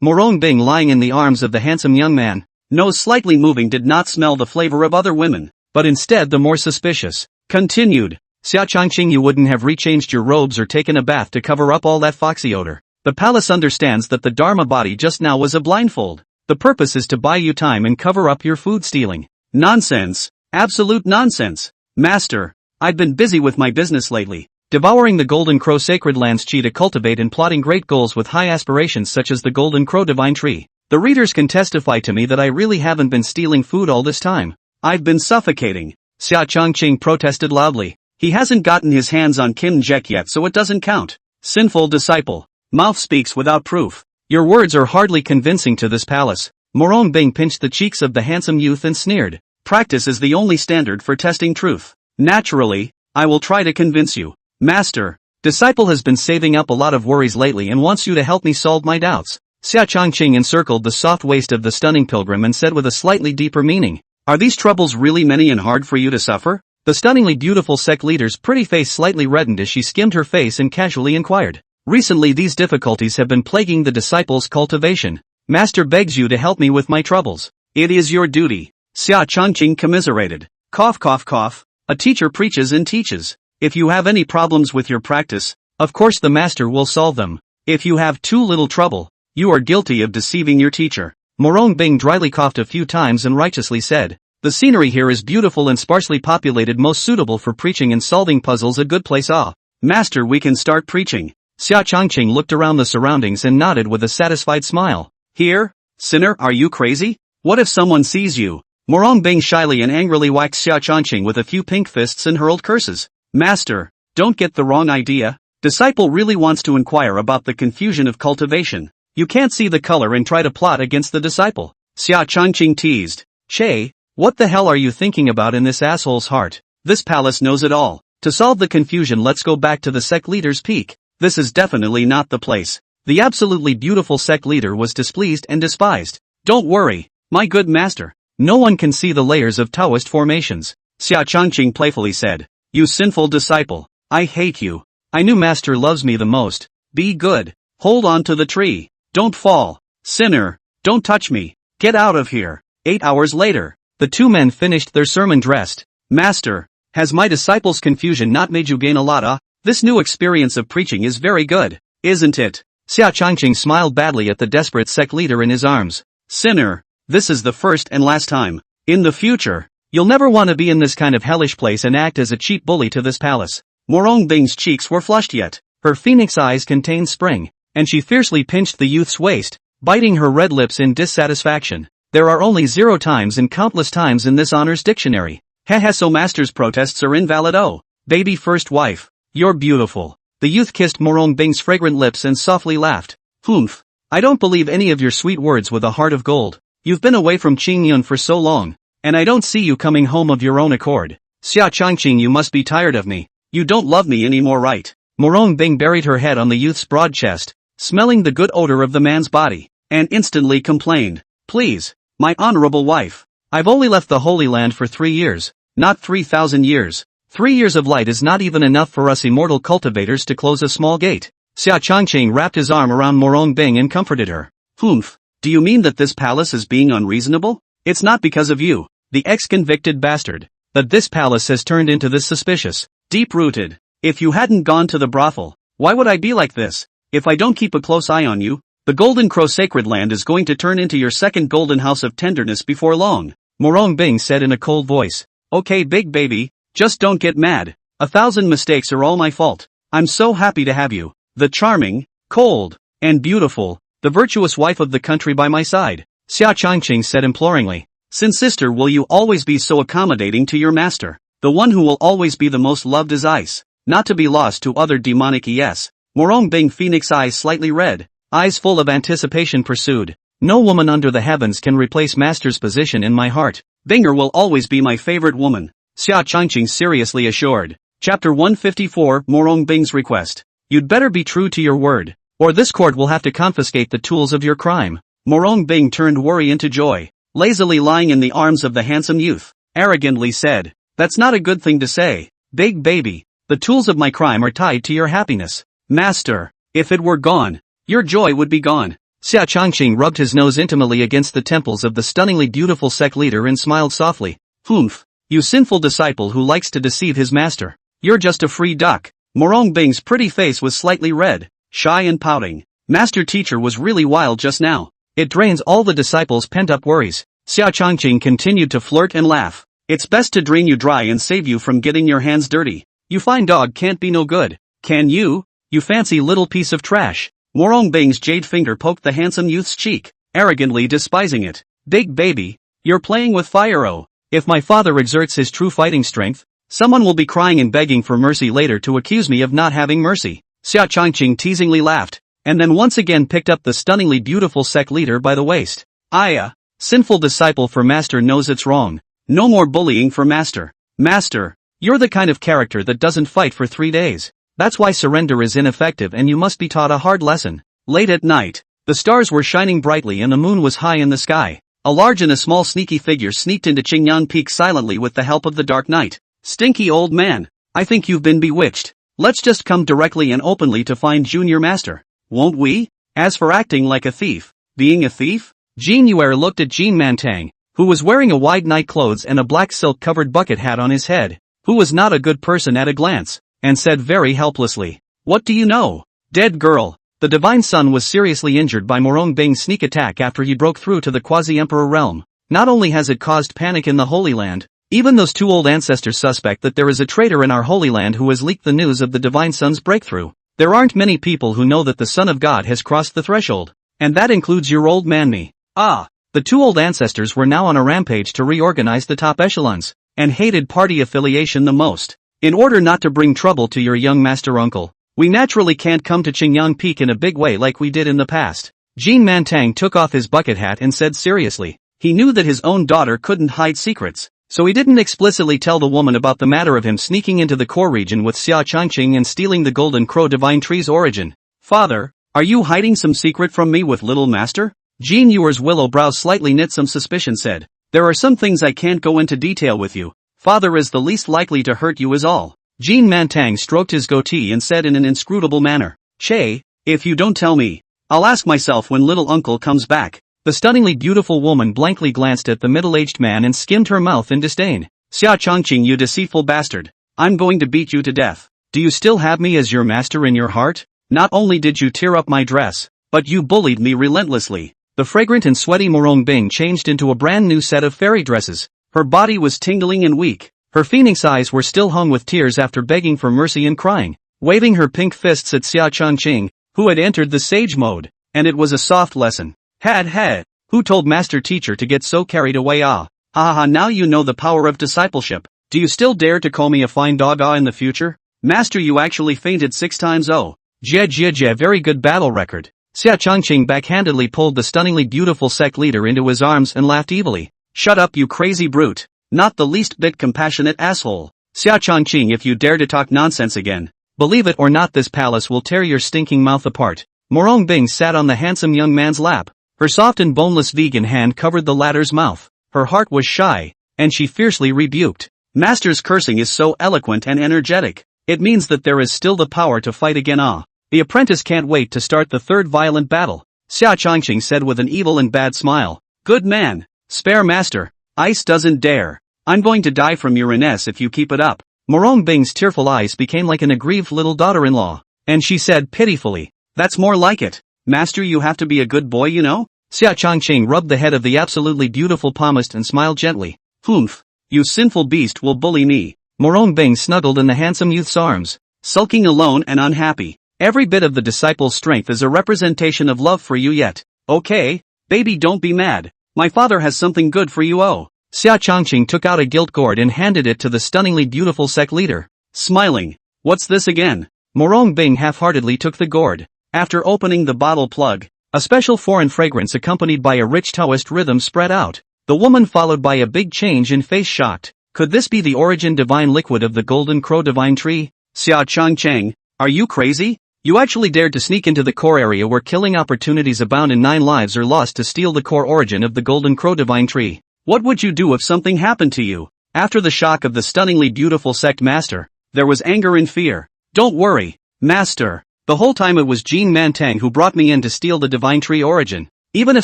Murong Bing, lying in the arms of the handsome young man, nose slightly moving, did not smell the flavor of other women, but instead the more suspicious. Continued. Xia Changqing, you wouldn't have rechanged your robes or taken a bath to cover up all that foxy odor. The palace understands that the Dharma body just now was a blindfold. The purpose is to buy you time and cover up your food stealing. Nonsense. Absolute nonsense. Master, I've been busy with my business lately, devouring the Golden Crow sacred lands chi to cultivate and plotting great goals with high aspirations such as the Golden Crow divine tree. The readers can testify to me that I really haven't been stealing food all this time. I've been suffocating. Xia Changqing protested loudly. He hasn't gotten his hands on Kim Jek yet, so it doesn't count. Sinful disciple. Mouth speaks without proof. Your words are hardly convincing to this palace. Murong Bing pinched the cheeks of the handsome youth and sneered. Practice is the only standard for testing truth. Naturally, I will try to convince you. Master, disciple has been saving up a lot of worries lately and wants you to help me solve my doubts. Xia Changqing encircled the soft waist of the stunning pilgrim and said with a slightly deeper meaning, are these troubles really many and hard for you to suffer? The stunningly beautiful sect leader's pretty face slightly reddened as she skimmed her face and casually inquired. Recently these difficulties have been plaguing the disciple's cultivation. Master begs you to help me with my troubles. It is your duty. Xia Changqing commiserated. Cough cough cough. A teacher preaches and teaches. If you have any problems with your practice, of course the master will solve them. If you have too little trouble, you are guilty of deceiving your teacher. Murong Bing dryly coughed a few times and righteously said, the scenery here is beautiful and sparsely populated, most suitable for preaching and solving puzzles, a good place. Ah, master, we can start preaching. Xia Changqing looked around the surroundings and nodded with a satisfied smile. Here? Sinner, are you crazy? What if someone sees you? Murong Bing shyly and angrily whacked Xia Changqing with a few pink fists and hurled curses. Master, don't get the wrong idea. Disciple really wants to inquire about the confusion of cultivation. You can't see the color and try to plot against the disciple. Xia Changqing teased. Che, what the hell are you thinking about in this asshole's heart? This palace knows it all. To solve the confusion, let's go back to the sect leader's peak. This is definitely not the place. The absolutely beautiful sect leader was displeased and despised. Don't worry, my good master. No one can see the layers of Taoist formations. Xia Changqing playfully said. You sinful disciple, I hate you. I knew master loves me the most. Be good. Hold on to the tree. Don't fall. Sinner, don't touch me. Get out of here. 8 hours later, the two men finished their sermon dressed. Master, has my disciple's confusion not made you gain a lot? This new experience of preaching is very good, isn't it? Xia Changqing smiled badly at the desperate sect leader in his arms. Sinner, this is the first and last time. In the future, you'll never want to be in this kind of hellish place and act as a cheap bully to this palace. Murong Bing's cheeks were flushed yet. Her phoenix eyes contained spring, and she fiercely pinched the youth's waist, biting her red lips in dissatisfaction. There are only 0 times and countless times in this honors dictionary. Heh, so master's protests are invalid. Oh, baby first wife, you're beautiful. The youth kissed Murong Bing's fragrant lips and softly laughed. Humph, I don't believe any of your sweet words with a heart of gold. You've been away from Qingyun for so long, and I don't see you coming home of your own accord. Xia Changqing, you must be tired of me. You don't love me anymore, right? Murong Bing buried her head on the youth's broad chest, smelling the good odor of the man's body, and instantly complained. Please, my honorable wife. I've only left the Holy Land for 3 years, not 3,000 years. 3 years of light is not even enough for us immortal cultivators to close a small gate. Xia Changqing wrapped his arm around Murong Bing and comforted her. Humph, do you mean that this palace is being unreasonable? It's not because of you, the ex-convicted bastard, that this palace has turned into this suspicious, deep-rooted. If you hadn't gone to the brothel, why would I be like this? If I don't keep a close eye on you, the Golden Crow Sacred Land is going to turn into your second Golden House of Tenderness before long, Murong Bing said in a cold voice. Okay big baby, just don't get mad. 1,000 mistakes are all my fault. I'm so happy to have you, the charming, cold, and beautiful, the virtuous wife of the country by my side, Xia Changqing said imploringly. Since sister, will you always be so accommodating to your master, the one who will always be the most loved as ice, not to be lost to other demonic yes. Murong Bing Phoenix eyes slightly red, eyes full of anticipation pursued. No woman under the heavens can replace master's position in my heart. Binger will always be my favorite woman, Xia Changqing seriously assured. Chapter 154 Murong Bing's request. You'd better be true to your word, or this court will have to confiscate the tools of your crime. Murong Bing turned worry into joy, lazily lying in the arms of the handsome youth, arrogantly said, that's not a good thing to say, big baby, the tools of my crime are tied to your happiness. Master, if it were gone, your joy would be gone. Xia Changqing rubbed his nose intimately against the temples of the stunningly beautiful sect leader and smiled softly. Humph, you sinful disciple who likes to deceive his master. You're just a free duck. Murong Bing's pretty face was slightly red, shy and pouting. Master teacher was really wild just now. It drains all the disciples' pent-up worries. Xia Changqing continued to flirt and laugh. It's best to drain you dry and save you from getting your hands dirty. You fine dog can't be no good, can you? You fancy little piece of trash. Murong Bing's jade finger poked the handsome youth's cheek, arrogantly despising it. Big baby, you're playing with fire. Oh, if my father exerts his true fighting strength, someone will be crying and begging for mercy later to accuse me of not having mercy. Xia Changqing teasingly laughed, and then once again picked up the stunningly beautiful sect leader by the waist. Aya, sinful disciple, for master knows it's wrong. No more bullying for master. Master, you're the kind of character that doesn't fight for 3 days. That's why surrender is ineffective and you must be taught a hard lesson. Late at night, the stars were shining brightly and the moon was high in the sky. A large and a small sneaky figure sneaked into Qingyang Peak silently with the help of the dark night. Stinky old man, I think you've been bewitched. Let's just come directly and openly to find Junior Master, won't we? As for acting like a thief, being a thief? Jean Yuer looked at Jean Mantang, who was wearing a wide night clothes and a black silk-covered bucket hat on his head, who was not a good person at a glance, and said very helplessly, what do you know? Dead girl. The Divine Son was seriously injured by Murong Bing's sneak attack after he broke through to the Quasi-Emperor realm. Not only has it caused panic in the Holy Land, even those two old ancestors suspect that there is a traitor in our Holy Land who has leaked the news of the Divine Son's breakthrough. There aren't many people who know that the Son of God has crossed the threshold, and that includes your old man me. Ah, the two old ancestors were now on a rampage to reorganize the top echelons, and hated party affiliation the most. In order not to bring trouble to your young master uncle, we naturally can't come to Qingyang Peak in a big way like we did in the past. Jean Mantang took off his bucket hat and said seriously, he knew that his own daughter couldn't hide secrets, so he didn't explicitly tell the woman about the matter of him sneaking into the core region with Xia Changqing and stealing the Golden Crow Divine Tree's origin. Father, are you hiding some secret from me with little master? Jean Yuer's willow brows slightly knit. Some suspicion said, there are some things I can't go into detail with you. Father is the least likely to hurt you is all. Jean Mantang stroked his goatee and said in an inscrutable manner, Che, if you don't tell me, I'll ask myself when little uncle comes back. The stunningly beautiful woman blankly glanced at the middle-aged man and skimmed her mouth in disdain. Xia Changqing, you deceitful bastard. I'm going to beat you to death. Do you still have me as your master in your heart? Not only did you tear up my dress, but you bullied me relentlessly. The fragrant and sweaty Murong Bing changed into a brand new set of fairy dresses. Her body was tingling and weak. Her phoenix eyes were still hung with tears after begging for mercy and crying, waving her pink fists at Xia Changqing, who had entered the sage mode, and it was a soft lesson. Had. Who told master teacher to get so carried away? Ah. Ha, now you know the power of discipleship. Do you still dare to call me a fine dog in the future? Master, you actually fainted 6 times. Oh. Jie, very good battle record. Xia Changqing backhandedly pulled the stunningly beautiful sect leader into his arms and laughed evilly. Shut up, you crazy brute. Not the least bit compassionate asshole. Xia Changqing, if you dare to talk nonsense again, believe it or not, this palace will tear your stinking mouth apart. Murong Bing sat on the handsome young man's lap. Her soft and boneless vegan hand covered the latter's mouth. Her heart was shy, and she fiercely rebuked. Master's cursing is so eloquent and energetic. It means that there is still the power to fight again. Ah. The apprentice can't wait to start the third violent battle, Xia Changqing said with an evil and bad smile. Good man. Spare master. Ice doesn't dare. I'm going to die from uranus if you keep it up. Murong Bing's tearful eyes became like an aggrieved little daughter-in-law, and she said pitifully, That's more like it. Master, you have to be a good boy, you know? Xia Changqing rubbed the head of the absolutely beautiful palmist and smiled gently. Humph. You sinful beast will bully me. Murong Bing snuggled in the handsome youth's arms, sulking alone and unhappy. Every bit of the disciple's strength is a representation of love for you yet. Okay, baby, don't be mad. My father has something good for you. Oh. Xia Changqing took out a gilt gourd and handed it to the stunningly beautiful sect leader. Smiling. What's this again? Murong Bing half-heartedly took the gourd. After opening the bottle plug, a special foreign fragrance accompanied by a rich Taoist rhythm spread out. The woman followed by a big change in face shocked. Could this be the origin divine liquid of the Golden Crow divine tree? Xia Changqing, are you crazy? You actually dared to sneak into the core area where killing opportunities abound and 9 lives are lost to steal the core origin of the Golden Crow divine tree. What would you do if something happened to you? After the shock of the stunningly beautiful sect master, there was anger and fear. Don't worry, master. The whole time it was Jean Mantang who brought me in to steal the divine tree origin. Even if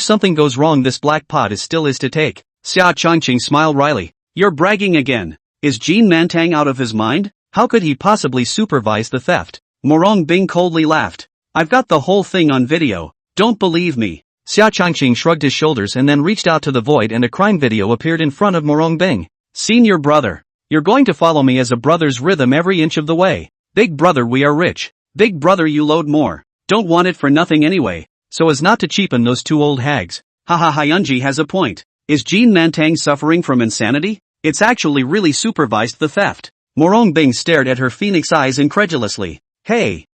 something goes wrong, this black pot is still his to take. Xia Changqing smiled wryly. You're bragging again. Is Jean Mantang out of his mind? How could he possibly supervise the theft? Murong Bing coldly laughed. I've got the whole thing on video. Don't believe me. Xia Changqing shrugged his shoulders and then reached out to the void, and a crime video appeared in front of Murong Bing. Senior brother. You're going to follow me as a brother's rhythm every inch of the way. Big brother, we are rich. Big brother, you load more. Don't want it for nothing anyway. So as not to cheapen those 2 old hags. Haha, Hyunji has a point. Is Jean Mantang suffering from insanity? It's actually really supervised the theft. Murong Bing stared at her phoenix eyes incredulously. Hey,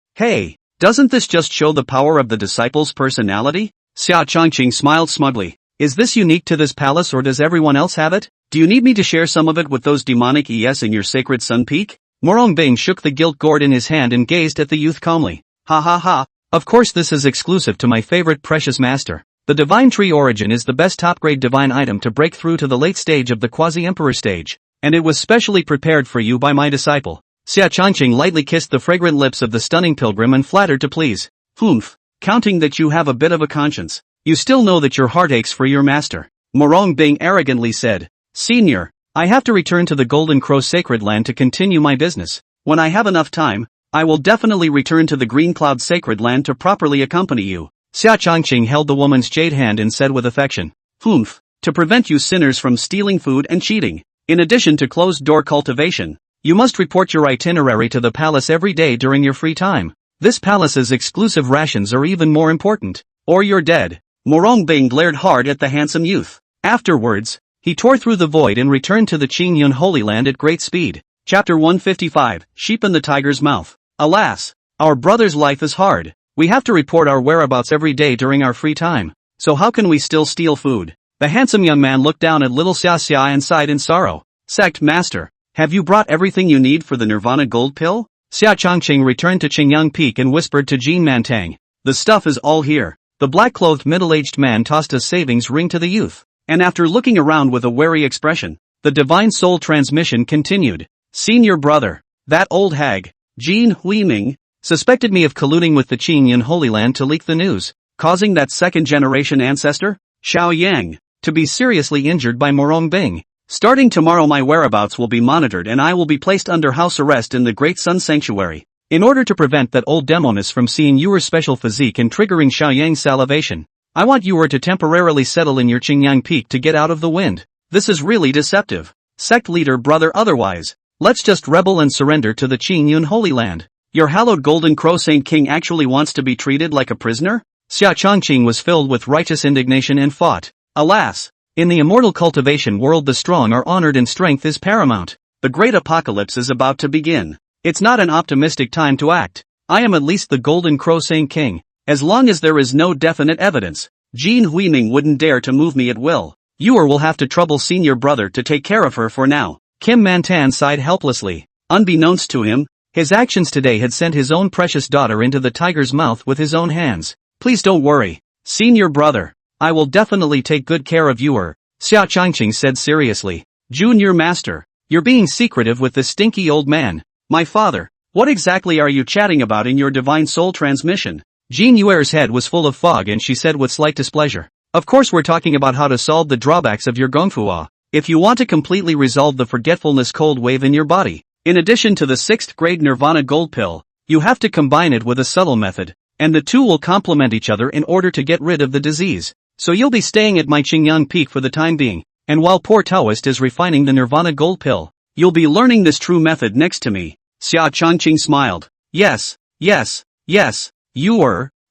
doesn't this just show the power of the disciple's personality? Xia Changqing smiled smugly. Is this unique to this palace, or does everyone else have it? Do you need me to share some of it with those demonic ES in your sacred sun peak? Murong Bing shook the gilt gourd in his hand and gazed at the youth calmly. Ha ha ha. Of course this is exclusive to my favorite precious master. The divine tree origin is the best top-grade divine item to break through to the late stage of the quasi-emperor stage, and it was specially prepared for you by my disciple. Xia Changqing lightly kissed the fragrant lips of the stunning pilgrim and flattered to please. Humph. Counting that you have a bit of a conscience, you still know that your heart aches for your master. Murong Bing arrogantly said. Senior, I have to return to the Golden Crow sacred land to continue my business. When I have enough time, I will definitely return to the Green Cloud sacred land to properly accompany you. Xia Changqing held the woman's jade hand and said with affection. Humph. To prevent you sinners from stealing food and cheating, in addition to closed-door cultivation, you must report your itinerary to the palace every day during your free time. This palace's exclusive rations are even more important, or you're dead. Murong Bing glared hard at the handsome youth. Afterwards, he tore through the void and returned to the Qingyun Holy Land at great speed. Chapter 155, Sheep in the Tiger's Mouth. Alas, our brother's life is hard. We have to report our whereabouts every day during our free time. So how can we still steal food? The handsome young man looked down at little Xia Xia and sighed in sorrow. Sect Master, have you brought everything you need for the Nirvana Gold Pill? Xia Changqing returned to Qingyang Peak and whispered to Jean Mantang. The stuff is all here. The black-clothed middle-aged man tossed a savings ring to the youth, and after looking around with a wary expression, the divine soul transmission continued. Senior brother, that old hag, Jean Huiming, suspected me of colluding with the Qingyun Holy Land to leak the news, causing that second-generation ancestor, Xiao Yang, to be seriously injured by Murong Bing. Starting tomorrow my whereabouts will be monitored and I will be placed under house arrest in the Great Sun Sanctuary. In order to prevent that old demoness from seeing your special physique and triggering Xiao Yang's salivation, I want you to temporarily settle in your Qingyang Peak to get out of the wind. This is really deceptive. Sect leader brother, otherwise, let's just rebel and surrender to the Qingyun Holy Land. Your hallowed Golden Crow Saint King actually wants to be treated like a prisoner? Xia Changqing was filled with righteous indignation and fought. Alas! In the immortal cultivation world the strong are honored and strength is paramount. The great apocalypse is about to begin. It's not an optimistic time to act. I am at least the Golden Crow Saint King. As long as there is no definite evidence, Jean Huiming wouldn't dare to move me at will. You will have to trouble senior brother to take care of her for now. Kim Mantan sighed helplessly. Unbeknownst to him, his actions today had sent his own precious daughter into the tiger's mouth with his own hands. Please don't worry, senior brother. I will definitely take good care of you. Xia Changqing said seriously. Junior master, you're being secretive with this stinky old man. My father, what exactly are you chatting about in your divine soul transmission? Jean Yuer's head was full of fog and she said with slight displeasure. Of course we're talking about how to solve the drawbacks of your Gongfuo. If you want to completely resolve the forgetfulness cold wave in your body, in addition to the 6th grade Nirvana Gold Pill, you have to combine it with a subtle method. and the two will complement each other in order to get rid of the disease. So you'll be staying at my Qingyang peak for the time being, and while poor Taoist is refining the Nirvana gold pill, you'll be learning this true method next to me. Xia Changqing smiled. Yes,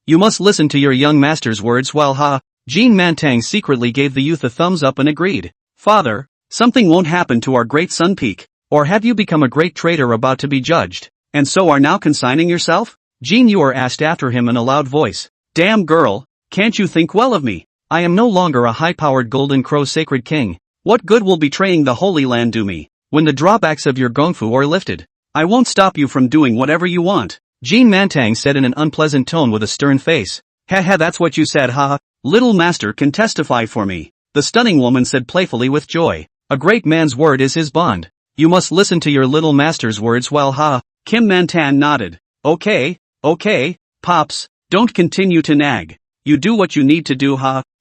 you must listen to your young master's words while Jean Mantang secretly gave the youth a thumbs up and agreed. Father, something won't happen to our great sun peak, or have you become a great traitor about to be judged, and so are now consigning yourself? Jean Yuer asked after him in a loud voice. Damn girl, can't you think well of me? I am no longer a high-powered golden crow sacred king. What good will betraying the Holy Land do me, when the drawbacks of your gongfu are lifted? I won't stop you from doing whatever you want. Jean Mantang said in an unpleasant tone with a stern face. Haha, that's what you said, haha. Little master can testify for me. The stunning woman said playfully with joy. A great man's word is his bond. You must listen to your little master's words while Kim Mantan nodded. Okay, Pops, don't continue to nag. You do what you need to do,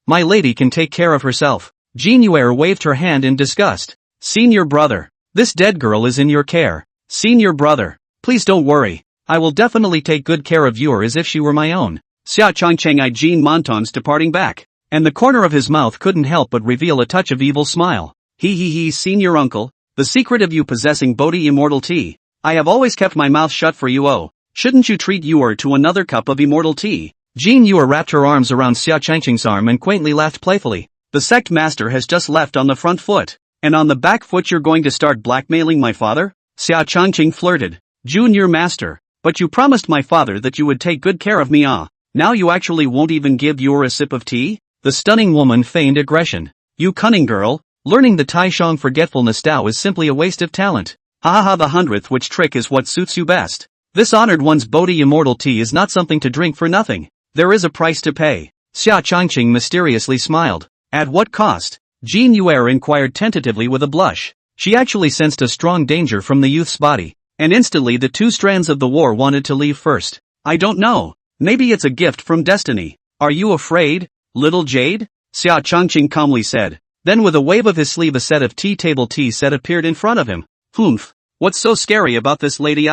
My lady can take care of herself. Jean Yuer waved her hand in disgust. Senior brother, this dead girl is in your care. Senior brother, please don't worry. I will definitely take good care of you as if she were my own. Xia Changcheng eyed Jean Montons departing back, and the corner of his mouth couldn't help but reveal a touch of evil smile. He, senior uncle, the secret of you possessing Bodhi immortal tea. I have always kept my mouth shut for you. Shouldn't you treat Yuer to another cup of immortal tea? Jean Yuer wrapped her arms around Xia Changcheng's arm and quaintly laughed playfully. The sect master has just left on the front foot, and on the back foot you're going to start blackmailing my father? Xia Changcheng flirted. Junior master, but you promised my father that you would take good care of me. Now you actually won't even give Yuer a sip of tea? The stunning woman feigned aggression. You cunning girl, learning the Taishang forgetfulness Tao is simply a waste of talent. The 100th witch trick is what suits you best. This honored one's Bodhi immortal tea is not something to drink for nothing. There is a price to pay. Xia Changqing mysteriously smiled. At what cost? Jean Yuer inquired tentatively with a blush. She actually sensed a strong danger from the youth's body, and instantly the two strands of the war wanted to leave first. I don't know. Maybe it's a gift from destiny. Are you afraid, little jade? Xia Changqing calmly said. Then with a wave of his sleeve a set of tea-table tea set appeared in front of him. Humph. What's so scary about this lady?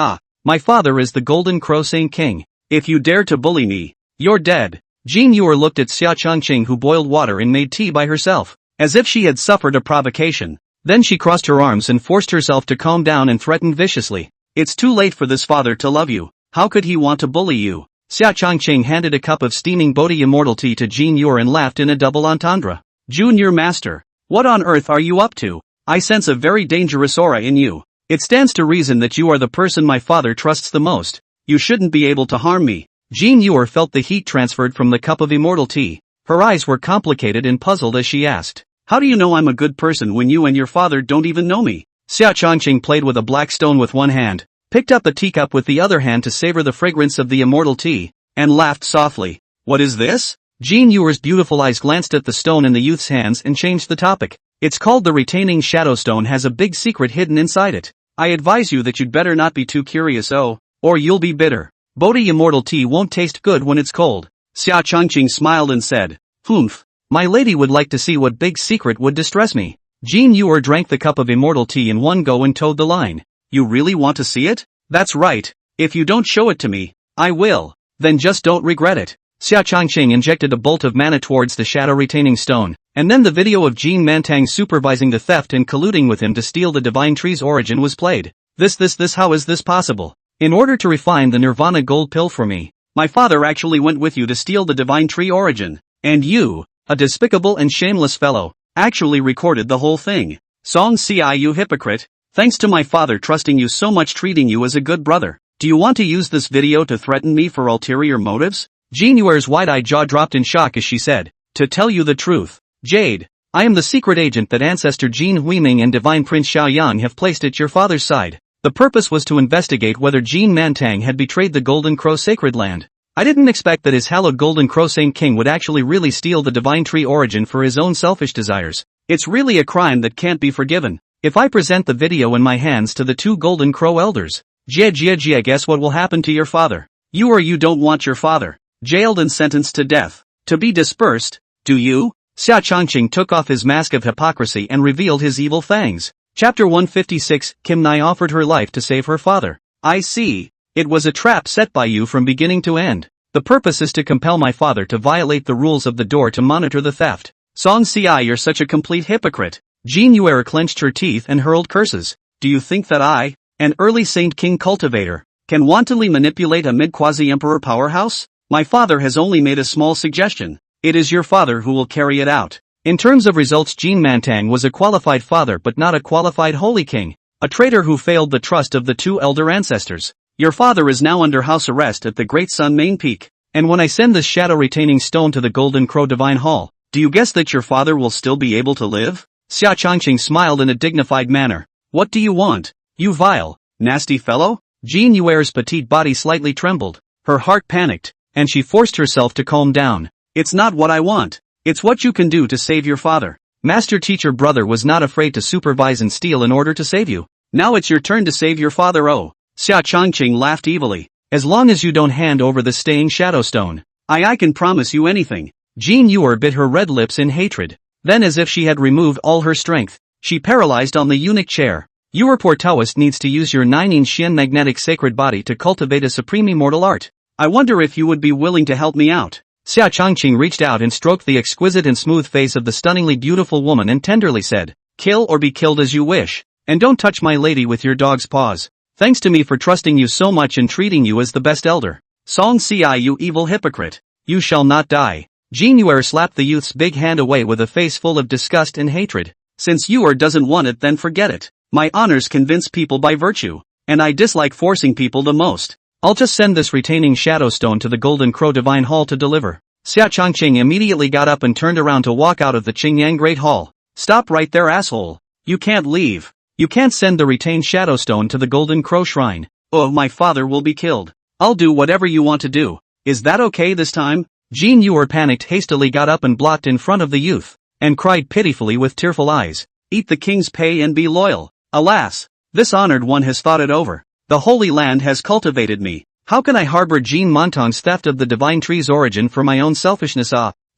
My father is the Golden Crow Saint King. If you dare to bully me, you're dead. Jean Yuer looked at Xia Changqing, who boiled water and made tea by herself, as if she had suffered a provocation. Then she crossed her arms and forced herself to calm down and threatened viciously. It's too late for this father to love you. How could he want to bully you? Xia Changqing handed a cup of steaming Bodhi immortal tea to Jean Yuer and laughed in a double entendre. Junior master, what on earth are you up to? I sense a very dangerous aura in you. It stands to reason that you are the person my father trusts the most. You shouldn't be able to harm me. Jean Yuer felt the heat transferred from the cup of immortal tea. Her eyes were complicated and puzzled as she asked, how do you know I'm a good person when you and your father don't even know me? Xia Changqing played with a black stone with one hand, picked up the teacup with the other hand to savor the fragrance of the immortal tea, and laughed softly. What is this? Jean Yuer's beautiful eyes glanced at the stone in the youth's hands and changed the topic. It's called the retaining shadow stone, has a big secret hidden inside it. I advise you that you'd better not be too curious, or you'll be bitter. Bodhi immortal tea won't taste good when it's cold. Xia Changqing smiled and said, Humph. My lady would like to see what big secret would distress me. Jean Yuer drank the cup of immortal tea in one go and towed the line. You really want to see it? That's right. If you don't show it to me, I will. Then just don't regret it. Xia Changqing injected a bolt of mana towards the shadow retaining stone, and then the video of Jean Mantang supervising the theft and colluding with him to steal the divine tree's origin was played. This, how is this possible? In order to refine the Nirvana gold pill for me, my father actually went with you to steal the divine tree origin, and you, a despicable and shameless fellow, actually recorded the whole thing. Song ci, you hypocrite. Thanks to my father trusting you so much, treating you as a good brother. Do you want to use this video to threaten me for ulterior motives? Jean Yuer's wide-eyed jaw dropped in shock as she said, to tell you the truth, Jade, I am the secret agent that ancestor Jin Huiming and divine prince Xiaoyang have placed at your father's side. The purpose was to investigate whether Jean Mantang had betrayed the Golden Crow sacred land. I didn't expect that his hallowed Golden Crow Saint King would actually really steal the divine tree origin for his own selfish desires. It's really a crime that can't be forgiven. If I present the video in my hands to the two Golden Crow elders, Jia, guess what will happen to your father? You don't want your father jailed and sentenced to death, to be dispersed, do you? Xia Changqing took off his mask of hypocrisy and revealed his evil fangs. Chapter 156, Kim Nai offered her life to save her father. I see. It was a trap set by you from beginning to end. The purpose is to compel my father to violate the rules of the door to monitor the theft. Song Si, you're such a complete hypocrite. Jean Yuer clenched her teeth and hurled curses. Do you think that I, an early Saint King cultivator, can wantonly manipulate a mid-quasi-emperor powerhouse? My father has only made a small suggestion. It is your father who will carry it out. In terms of results, Jean Mantang was a qualified father but not a qualified holy king. A traitor who failed the trust of the two elder ancestors. Your father is now under house arrest at the Great Sun Main Peak. And when I send this shadow-retaining stone to the Golden Crow Divine Hall, do you guess that your father will still be able to live? Xia Changqing smiled in a dignified manner. What do you want? You vile, nasty fellow? Jean Yuer's petite body slightly trembled. Her heart panicked, and she forced herself to calm down. It's not what I want. It's what you can do to save your father. Master teacher brother was not afraid to supervise and steal in order to save you. Now it's your turn to save your father. Oh. Xia Changqing laughed evilly. As long as you don't hand over the staying shadow stone, I can promise you anything. Jean Yuer bit her red lips in hatred. Then, as if she had removed all her strength, she paralyzed on the eunuch chair. Yuer, poor Taoist, needs to use your Nine Xian magnetic sacred body to cultivate a supreme immortal art. I wonder if you would be willing to help me out. Xia Changqing reached out and stroked the exquisite and smooth face of the stunningly beautiful woman and tenderly said, "Kill or be killed as you wish. And don't touch my lady with your dog's paws. Thanks to me for trusting you so much and treating you as the best elder. Song Si, you evil hypocrite. You shall not die." Jean Yuer slapped the youth's big hand away with a face full of disgust and hatred. Since Yuer doesn't want it, then forget it. My honors convince people by virtue, and I dislike forcing people the most. I'll just send this retaining shadow stone to the Golden Crow Divine Hall to deliver. Xia Changqing immediately got up and turned around to walk out of the Qingyang Great Hall. Stop right there, asshole. You can't leave. You can't send the retained shadow stone to the Golden Crow Shrine. Oh, my father will be killed. I'll do whatever you want to do. Is that okay this time? Jean Yuer panicked, hastily got up and blocked in front of the youth, and cried pitifully with tearful eyes. Eat the king's pay and be loyal. Alas, this honored one has thought it over. The Holy Land has cultivated me. How can I harbor Jean Montang's theft of the divine tree's origin for my own selfishness?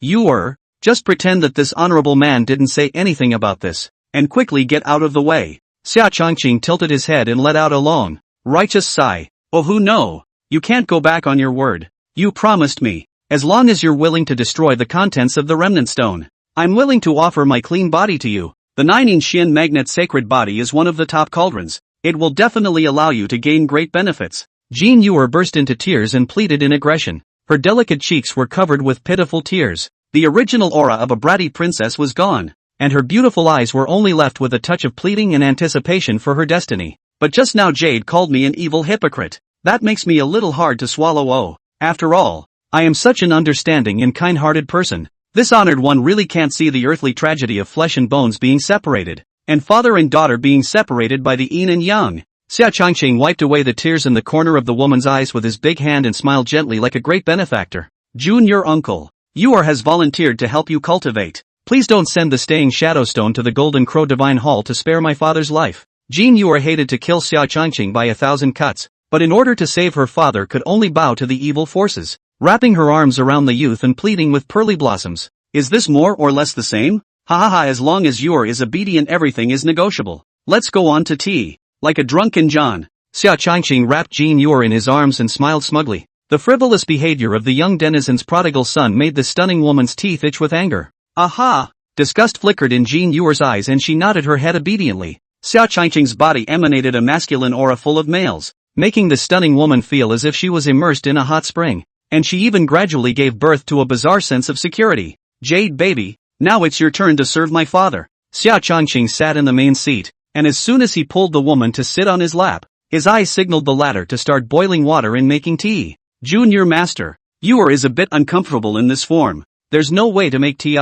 Yuer, just pretend that this honorable man didn't say anything about this, and quickly get out of the way. Xia Changqing tilted his head and let out a long, righteous sigh. Oh no, you can't go back on your word. You promised me. As long as you're willing to destroy the contents of the remnant stone, I'm willing to offer my clean body to you. The Nine Xian magnet sacred body is one of the top cauldrons. It will definitely allow you to gain great benefits. Jean Yuer burst into tears and pleaded in aggression. Her delicate cheeks were covered with pitiful tears. The original aura of a bratty princess was gone, and her beautiful eyes were only left with a touch of pleading and anticipation for her destiny. But just now Jade called me an evil hypocrite. That makes me a little hard to swallow. Oh, after all, I am such an understanding and kind-hearted person. This honored one really can't see the earthly tragedy of flesh and bones being separated, and father and daughter being separated by the yin and yang. Xia Changqing wiped away the tears in the corner of the woman's eyes with his big hand and smiled gently like a great benefactor. June, your uncle, Yuer has volunteered to help you cultivate. Please don't send the staying shadow stone to the Golden Crow Divine Hall to spare my father's life. Jean Yuer hated to kill Xia Changqing by 1,000 cuts, but in order to save her father could only bow to the evil forces, wrapping her arms around the youth and pleading with pearly blossoms. Is this more or less the same? Ha ha ha, as long as Yuer is obedient everything is negotiable. Let's go on to tea. Like a drunken John. Xia Changqing wrapped Jean Yuer in his arms and smiled smugly. The frivolous behavior of the young denizen's prodigal son made the stunning woman's teeth itch with anger. Aha! Disgust flickered in Jean Yuer's eyes and she nodded her head obediently. Xia Changqing's body emanated a masculine aura full of males, making the stunning woman feel as if she was immersed in a hot spring. And she even gradually gave birth to a bizarre sense of security. Jade baby, now it's your turn to serve my father. Xia Changqing sat in the main seat, and as soon as he pulled the woman to sit on his lap, his eyes signaled the latter to start boiling water and making tea. Junior master, Yuer is a bit uncomfortable in this form. There's no way to make tea.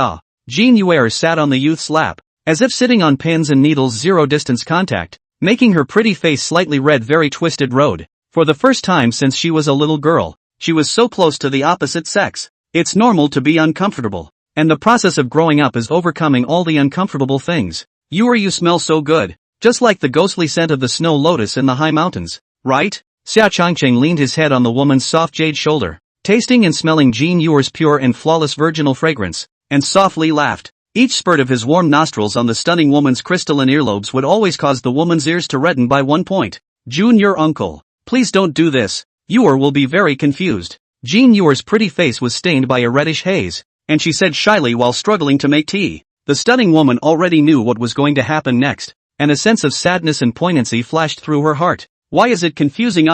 Jean Yuer sat on the youth's lap, as if sitting on pins and needles, zero distance contact, making her pretty face slightly red, very twisted road. For the first time since she was a little girl, she was so close to the opposite sex. It's normal to be uncomfortable, and the process of growing up is overcoming all the uncomfortable things. Yuer, you smell so good, just like the ghostly scent of the snow lotus in the high mountains, right? Xia Changqing leaned his head on the woman's soft jade shoulder, tasting and smelling Jean Yuer's pure and flawless virginal fragrance, and softly laughed. Each spurt of his warm nostrils on the stunning woman's crystalline earlobes would always cause the woman's ears to redden by 1 point. June, your uncle, please don't do this. Yuer will be very confused. Jean Yuer's pretty face was stained by a reddish haze, and she said shyly while struggling to make tea. The stunning woman already knew what was going to happen next, and a sense of sadness and poignancy flashed through her heart. Why is it confusing?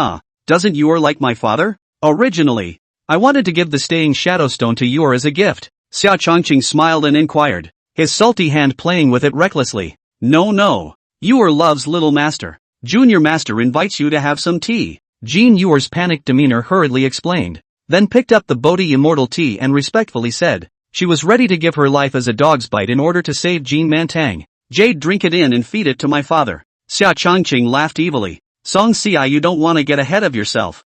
Doesn't Yuer like my father? Originally, I wanted to give the staying Shadowstone to Yuer as a gift. Xia Chongqing smiled and inquired, his salty hand playing with it recklessly. No. Yuer loves little master. Junior master invites you to have some tea. Jean Yuer's panicked demeanor hurriedly explained, then picked up the Bodhi immortal tea and respectfully said, she was ready to give her life as a dog's bite in order to save Jean Mantang. Jade, drink it in and feed it to my father. Xia Chongqing laughed evilly. Song Xia, you don't want to get ahead of yourself.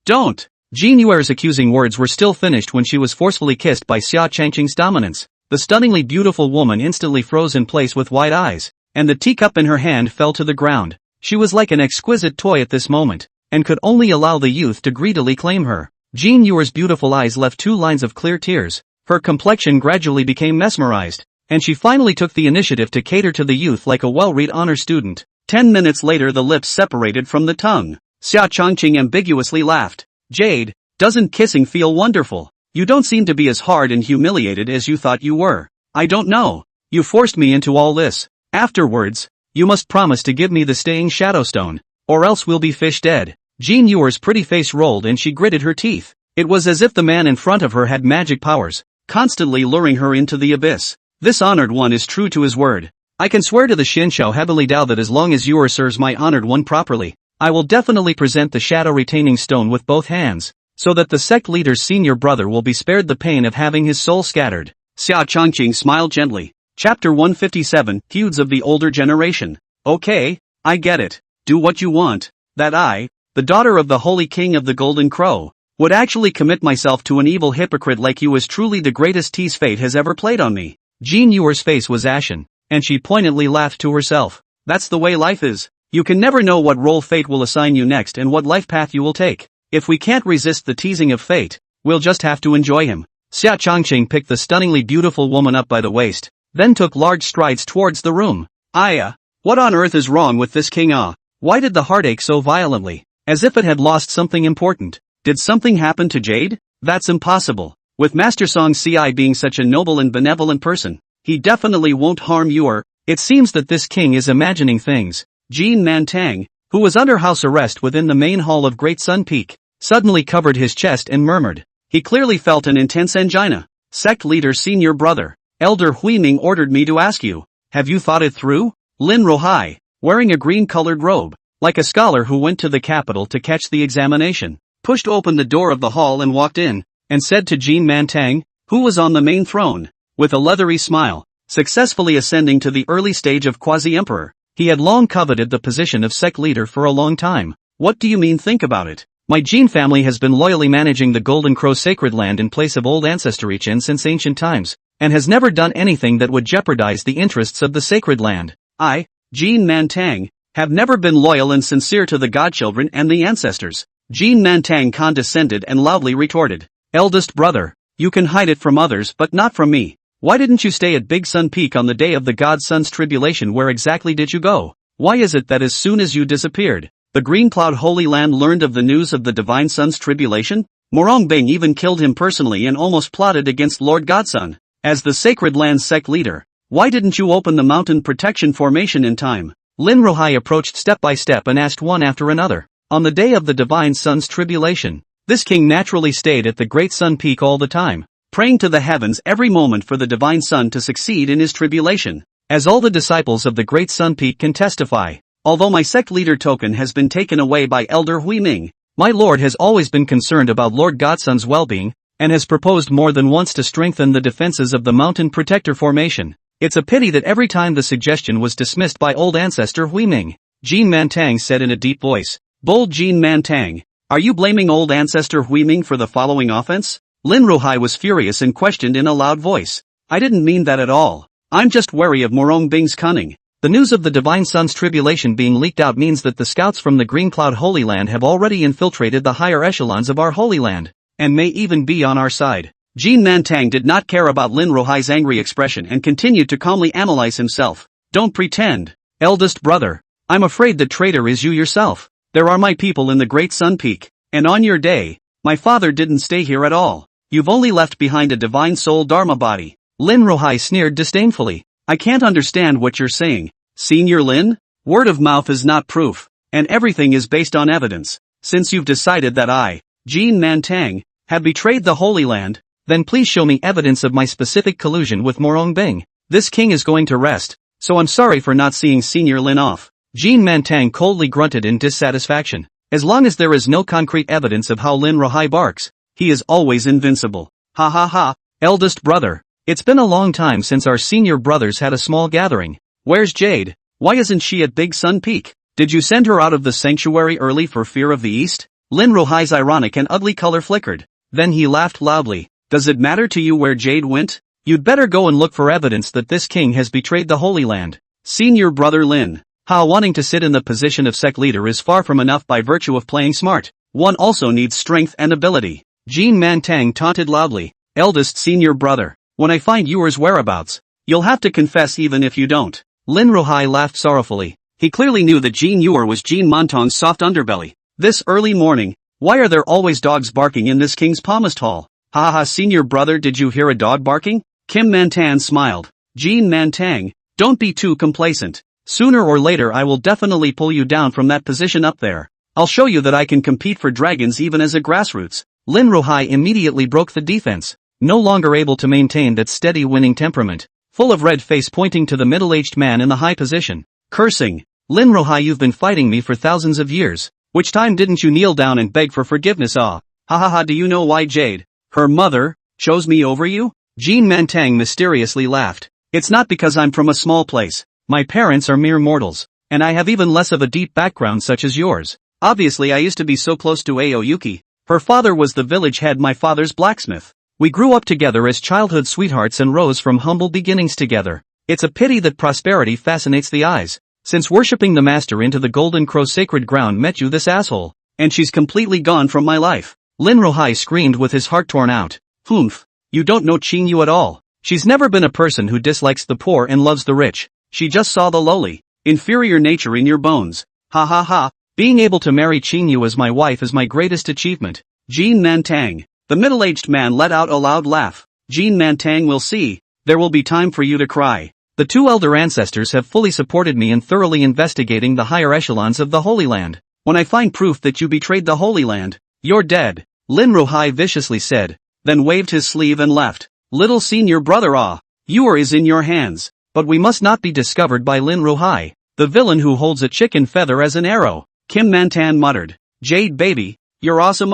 Don't. Jean Yuer's accusing words were still finished when she was forcefully kissed by Xia Chongqing's dominance. The stunningly beautiful woman instantly froze in place with wide eyes, and the teacup in her hand fell to the ground. She was like an exquisite toy at this moment, and could only allow the youth to greedily claim her. Jean Yuer's beautiful eyes left 2 lines of clear tears. Her complexion gradually became mesmerized, and she finally took the initiative to cater to the youth like a well-read honor student. 10 minutes later the lips separated from the tongue. Xia Chongqing ambiguously laughed. Jade, doesn't kissing feel wonderful? You don't seem to be as hard and humiliated as you thought you were. I don't know. You forced me into all this. Afterwards, you must promise to give me the staying Shadowstone, or else we'll be fish dead. Jean Yuer's pretty face rolled and she gritted her teeth. It was as if the man in front of her had magic powers, constantly luring her into the abyss. This honored one is true to his word. I can swear to the Xinshaо Heavenly Dao that as long as Yuer serves my honored one properly, I will definitely present the shadow retaining stone with both hands, so that the sect leader's senior brother will be spared the pain of having his soul scattered. Xia Chongqing smiled gently. Chapter 157, Feuds of the Older Generation. Okay, I get it. Do what you want. That I, the daughter of the Holy King of the Golden Crow, would actually commit myself to an evil hypocrite like you is truly the greatest tease fate has ever played on me. Jean Yuer's face was ashen, and she poignantly laughed to herself. That's the way life is. You can never know what role fate will assign you next and what life path you will take. If we can't resist the teasing of fate, we'll just have to enjoy him. Xia Chongqing picked the stunningly beautiful woman up by the waist, then took large strides towards the room. What on earth is wrong with this king? Why did the heart ache so violently? As if it had lost something important. Did something happen to Jade? That's impossible. With Master Song Ci being such a noble and benevolent person, he definitely won't harm Yuer. It seems that this king is imagining things. Jean Mantang, who was under house arrest within the main hall of Great Sun Peak, suddenly covered his chest and murmured. He clearly felt an intense angina. Sect leader senior brother, Elder Huiming ordered me to ask you, have you thought it through? Lin Rohai, wearing a green-colored robe, like a scholar who went to the capital to catch the examination, pushed open the door of the hall and walked in, and said to Jean Mantang, who was on the main throne, with a leathery smile, successfully ascending to the early stage of quasi-emperor. He had long coveted the position of sect leader for a long time. What do you mean? Think about it. My Jean family has been loyally managing the Golden Crow sacred land in place of old ancestry Qin since ancient times, and has never done anything that would jeopardize the interests of the sacred land. I, Jean Mantang, have never been loyal and sincere to the godchildren and the ancestors. Jean Mantang condescended and loudly retorted. Eldest brother, you can hide it from others but not from me. Why didn't you stay at Big Sun Peak on the day of the God Sun's tribulation? Where exactly did you go? Why is it that as soon as you disappeared, the Green Cloud Holy Land learned of the news of the Divine Sun's tribulation? Murong Bing even killed him personally and almost plotted against Lord Godsun. As the Sacred Land sect leader, why didn't you open the mountain protection formation in time? Lin Rohai approached step by step and asked one after another. On the day of the Divine Sun's tribulation, this king naturally stayed at the Great Sun Peak all the time, praying to the heavens every moment for the Divine Sun to succeed in his tribulation. As all the disciples of the Great Sun Peak can testify, although my sect leader token has been taken away by Elder Huiming, my lord has always been concerned about Lord Godsun's well-being, and has proposed more than once to strengthen the defenses of the Mountain Protector Formation. It's a pity that every time the suggestion was dismissed by old ancestor Huiming. Jean Mantang said in a deep voice. Bold Jean Mantang, are you blaming old ancestor Huiming for the following offense? Lin Rohai was furious and questioned in a loud voice. I didn't mean that at all. I'm just wary of Murong Bing's cunning. The news of the Divine Sun's tribulation being leaked out means that the scouts from the Green Cloud Holy Land have already infiltrated the higher echelons of our Holy Land, and may even be on our side. Jean Mantang did not care about Lin Rohai's angry expression and continued to calmly analyze himself. Don't pretend. Eldest brother, I'm afraid the traitor is you yourself. There are my people in the Great Sun Peak, and on your day, My father didn't stay here at all. You've only left behind a divine soul dharma body. Lin Rohai sneered disdainfully. I can't understand what you're saying. Senior Lin? Word of mouth is not proof. And everything is based on evidence. Since you've decided that I, Jean Mantang, have betrayed the Holy Land, then please show me evidence of my specific collusion with Murong Bing. This king is going to rest, so I'm sorry for not seeing Senior Lin off. Jean Mantang coldly grunted in dissatisfaction. As long as there is no concrete evidence of how Lin Rohai barks, he is always invincible. Ha ha ha, eldest brother. It's been a long time since our senior brothers had a small gathering. Where's Jade? Why isn't she at Big Sun Peak? Did you send her out of the sanctuary early for fear of the East? Lin Rohai's ironic and ugly color flickered. Then he laughed loudly. Does it matter to you where Jade went? You'd better go and look for evidence that this king has betrayed the Holy Land. Senior brother Lin. Wanting to sit in the position of sect leader is far from enough by virtue of playing smart. One also needs strength and ability. Jean Mantang taunted loudly. Eldest senior brother. When I find yours whereabouts, you'll have to confess even if you don't. Lin Rohai laughed sorrowfully. He clearly knew that Jean Yor was Jean Montong's soft underbelly. This early morning, why are there always dogs barking in this king's palmist hall? Ha ha, senior brother, did you hear a dog barking? Kim Mantan smiled. Jean Mantang, don't be too complacent. Sooner or later I will definitely pull you down from that position up there. I'll show you that I can compete for dragons even as a grassroots. Lin Rohai immediately broke the defense, no longer able to maintain that steady winning temperament, full of red face pointing to the middle-aged man in the high position. Cursing, Lin Rohai, you've been fighting me for thousands of years. Which time didn't you kneel down and beg for forgiveness? Ha ha ha, do you know why Jade, her mother, chose me over you? Jean Mantang mysteriously laughed. It's not because I'm from a small place. My parents are mere mortals, and I have even less of a deep background such as yours. Obviously I used to be so close to Aoyuki. Her father was the village head, my father's blacksmith. We grew up together as childhood sweethearts and rose from humble beginnings together. It's a pity that prosperity fascinates the eyes. Since worshipping the master into the Golden Crow sacred ground met you this asshole, and she's completely gone from my life. Lin Rohai screamed with his heart torn out. Humph, you don't know Qing Yu at all. She's never been a person who dislikes the poor and loves the rich. She just saw the lowly, inferior nature in your bones. Ha ha ha, being able to marry Qing Yu as my wife is my greatest achievement. Jean Mantang. The middle-aged man let out a loud laugh. Jean Mantang, will see. There will be time for you to cry. The two elder ancestors have fully supported me in thoroughly investigating the higher echelons of the Holy Land. When I find proof that you betrayed the Holy Land, you're dead, Lin Rohai viciously said, then waved his sleeve and left. Little senior brother, Yor is in your hands. But we must not be discovered by Lin Rohai, the villain who holds a chicken feather as an arrow. Kim Mantan muttered. Jade baby, you're awesome.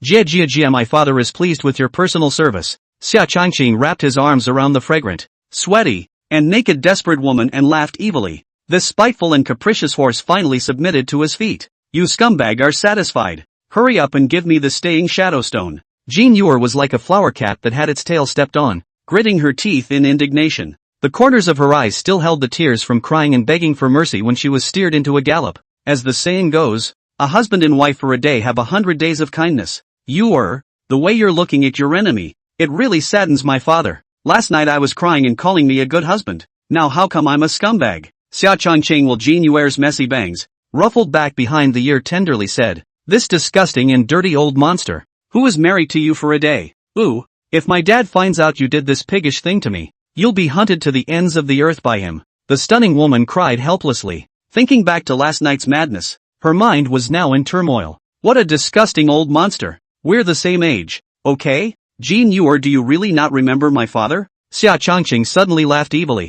Jia, my father is pleased with your personal service. Xia Changqing wrapped his arms around the fragrant, sweaty, and naked desperate woman and laughed evilly. This spiteful and capricious horse finally submitted to his feet. You scumbag are satisfied. Hurry up and give me the staying shadowstone. Jean Yor was like a flower cat that had its tail stepped on, gritting her teeth in indignation. The corners of her eyes still held the tears from crying and begging for mercy when she was steered into a gallop. As the saying goes, a husband and wife for a day have 100 days of kindness. The way you're looking at your enemy, it really saddens my father. Last night I was crying and calling me a good husband. Now how come I'm a scumbag? Xia Changqing will Jean Yuer's messy bangs, ruffled back behind the ear, tenderly said. This disgusting and dirty old monster, who is married to you for a day? Ooh, if my dad finds out you did this piggish thing to me, you'll be hunted to the ends of the earth by him. The stunning woman cried helplessly, thinking back to last night's madness. Her mind was now in turmoil. What a disgusting old monster. We're the same age, okay? Jean Yor, do you really not remember my father? Xia Changqing suddenly laughed evilly.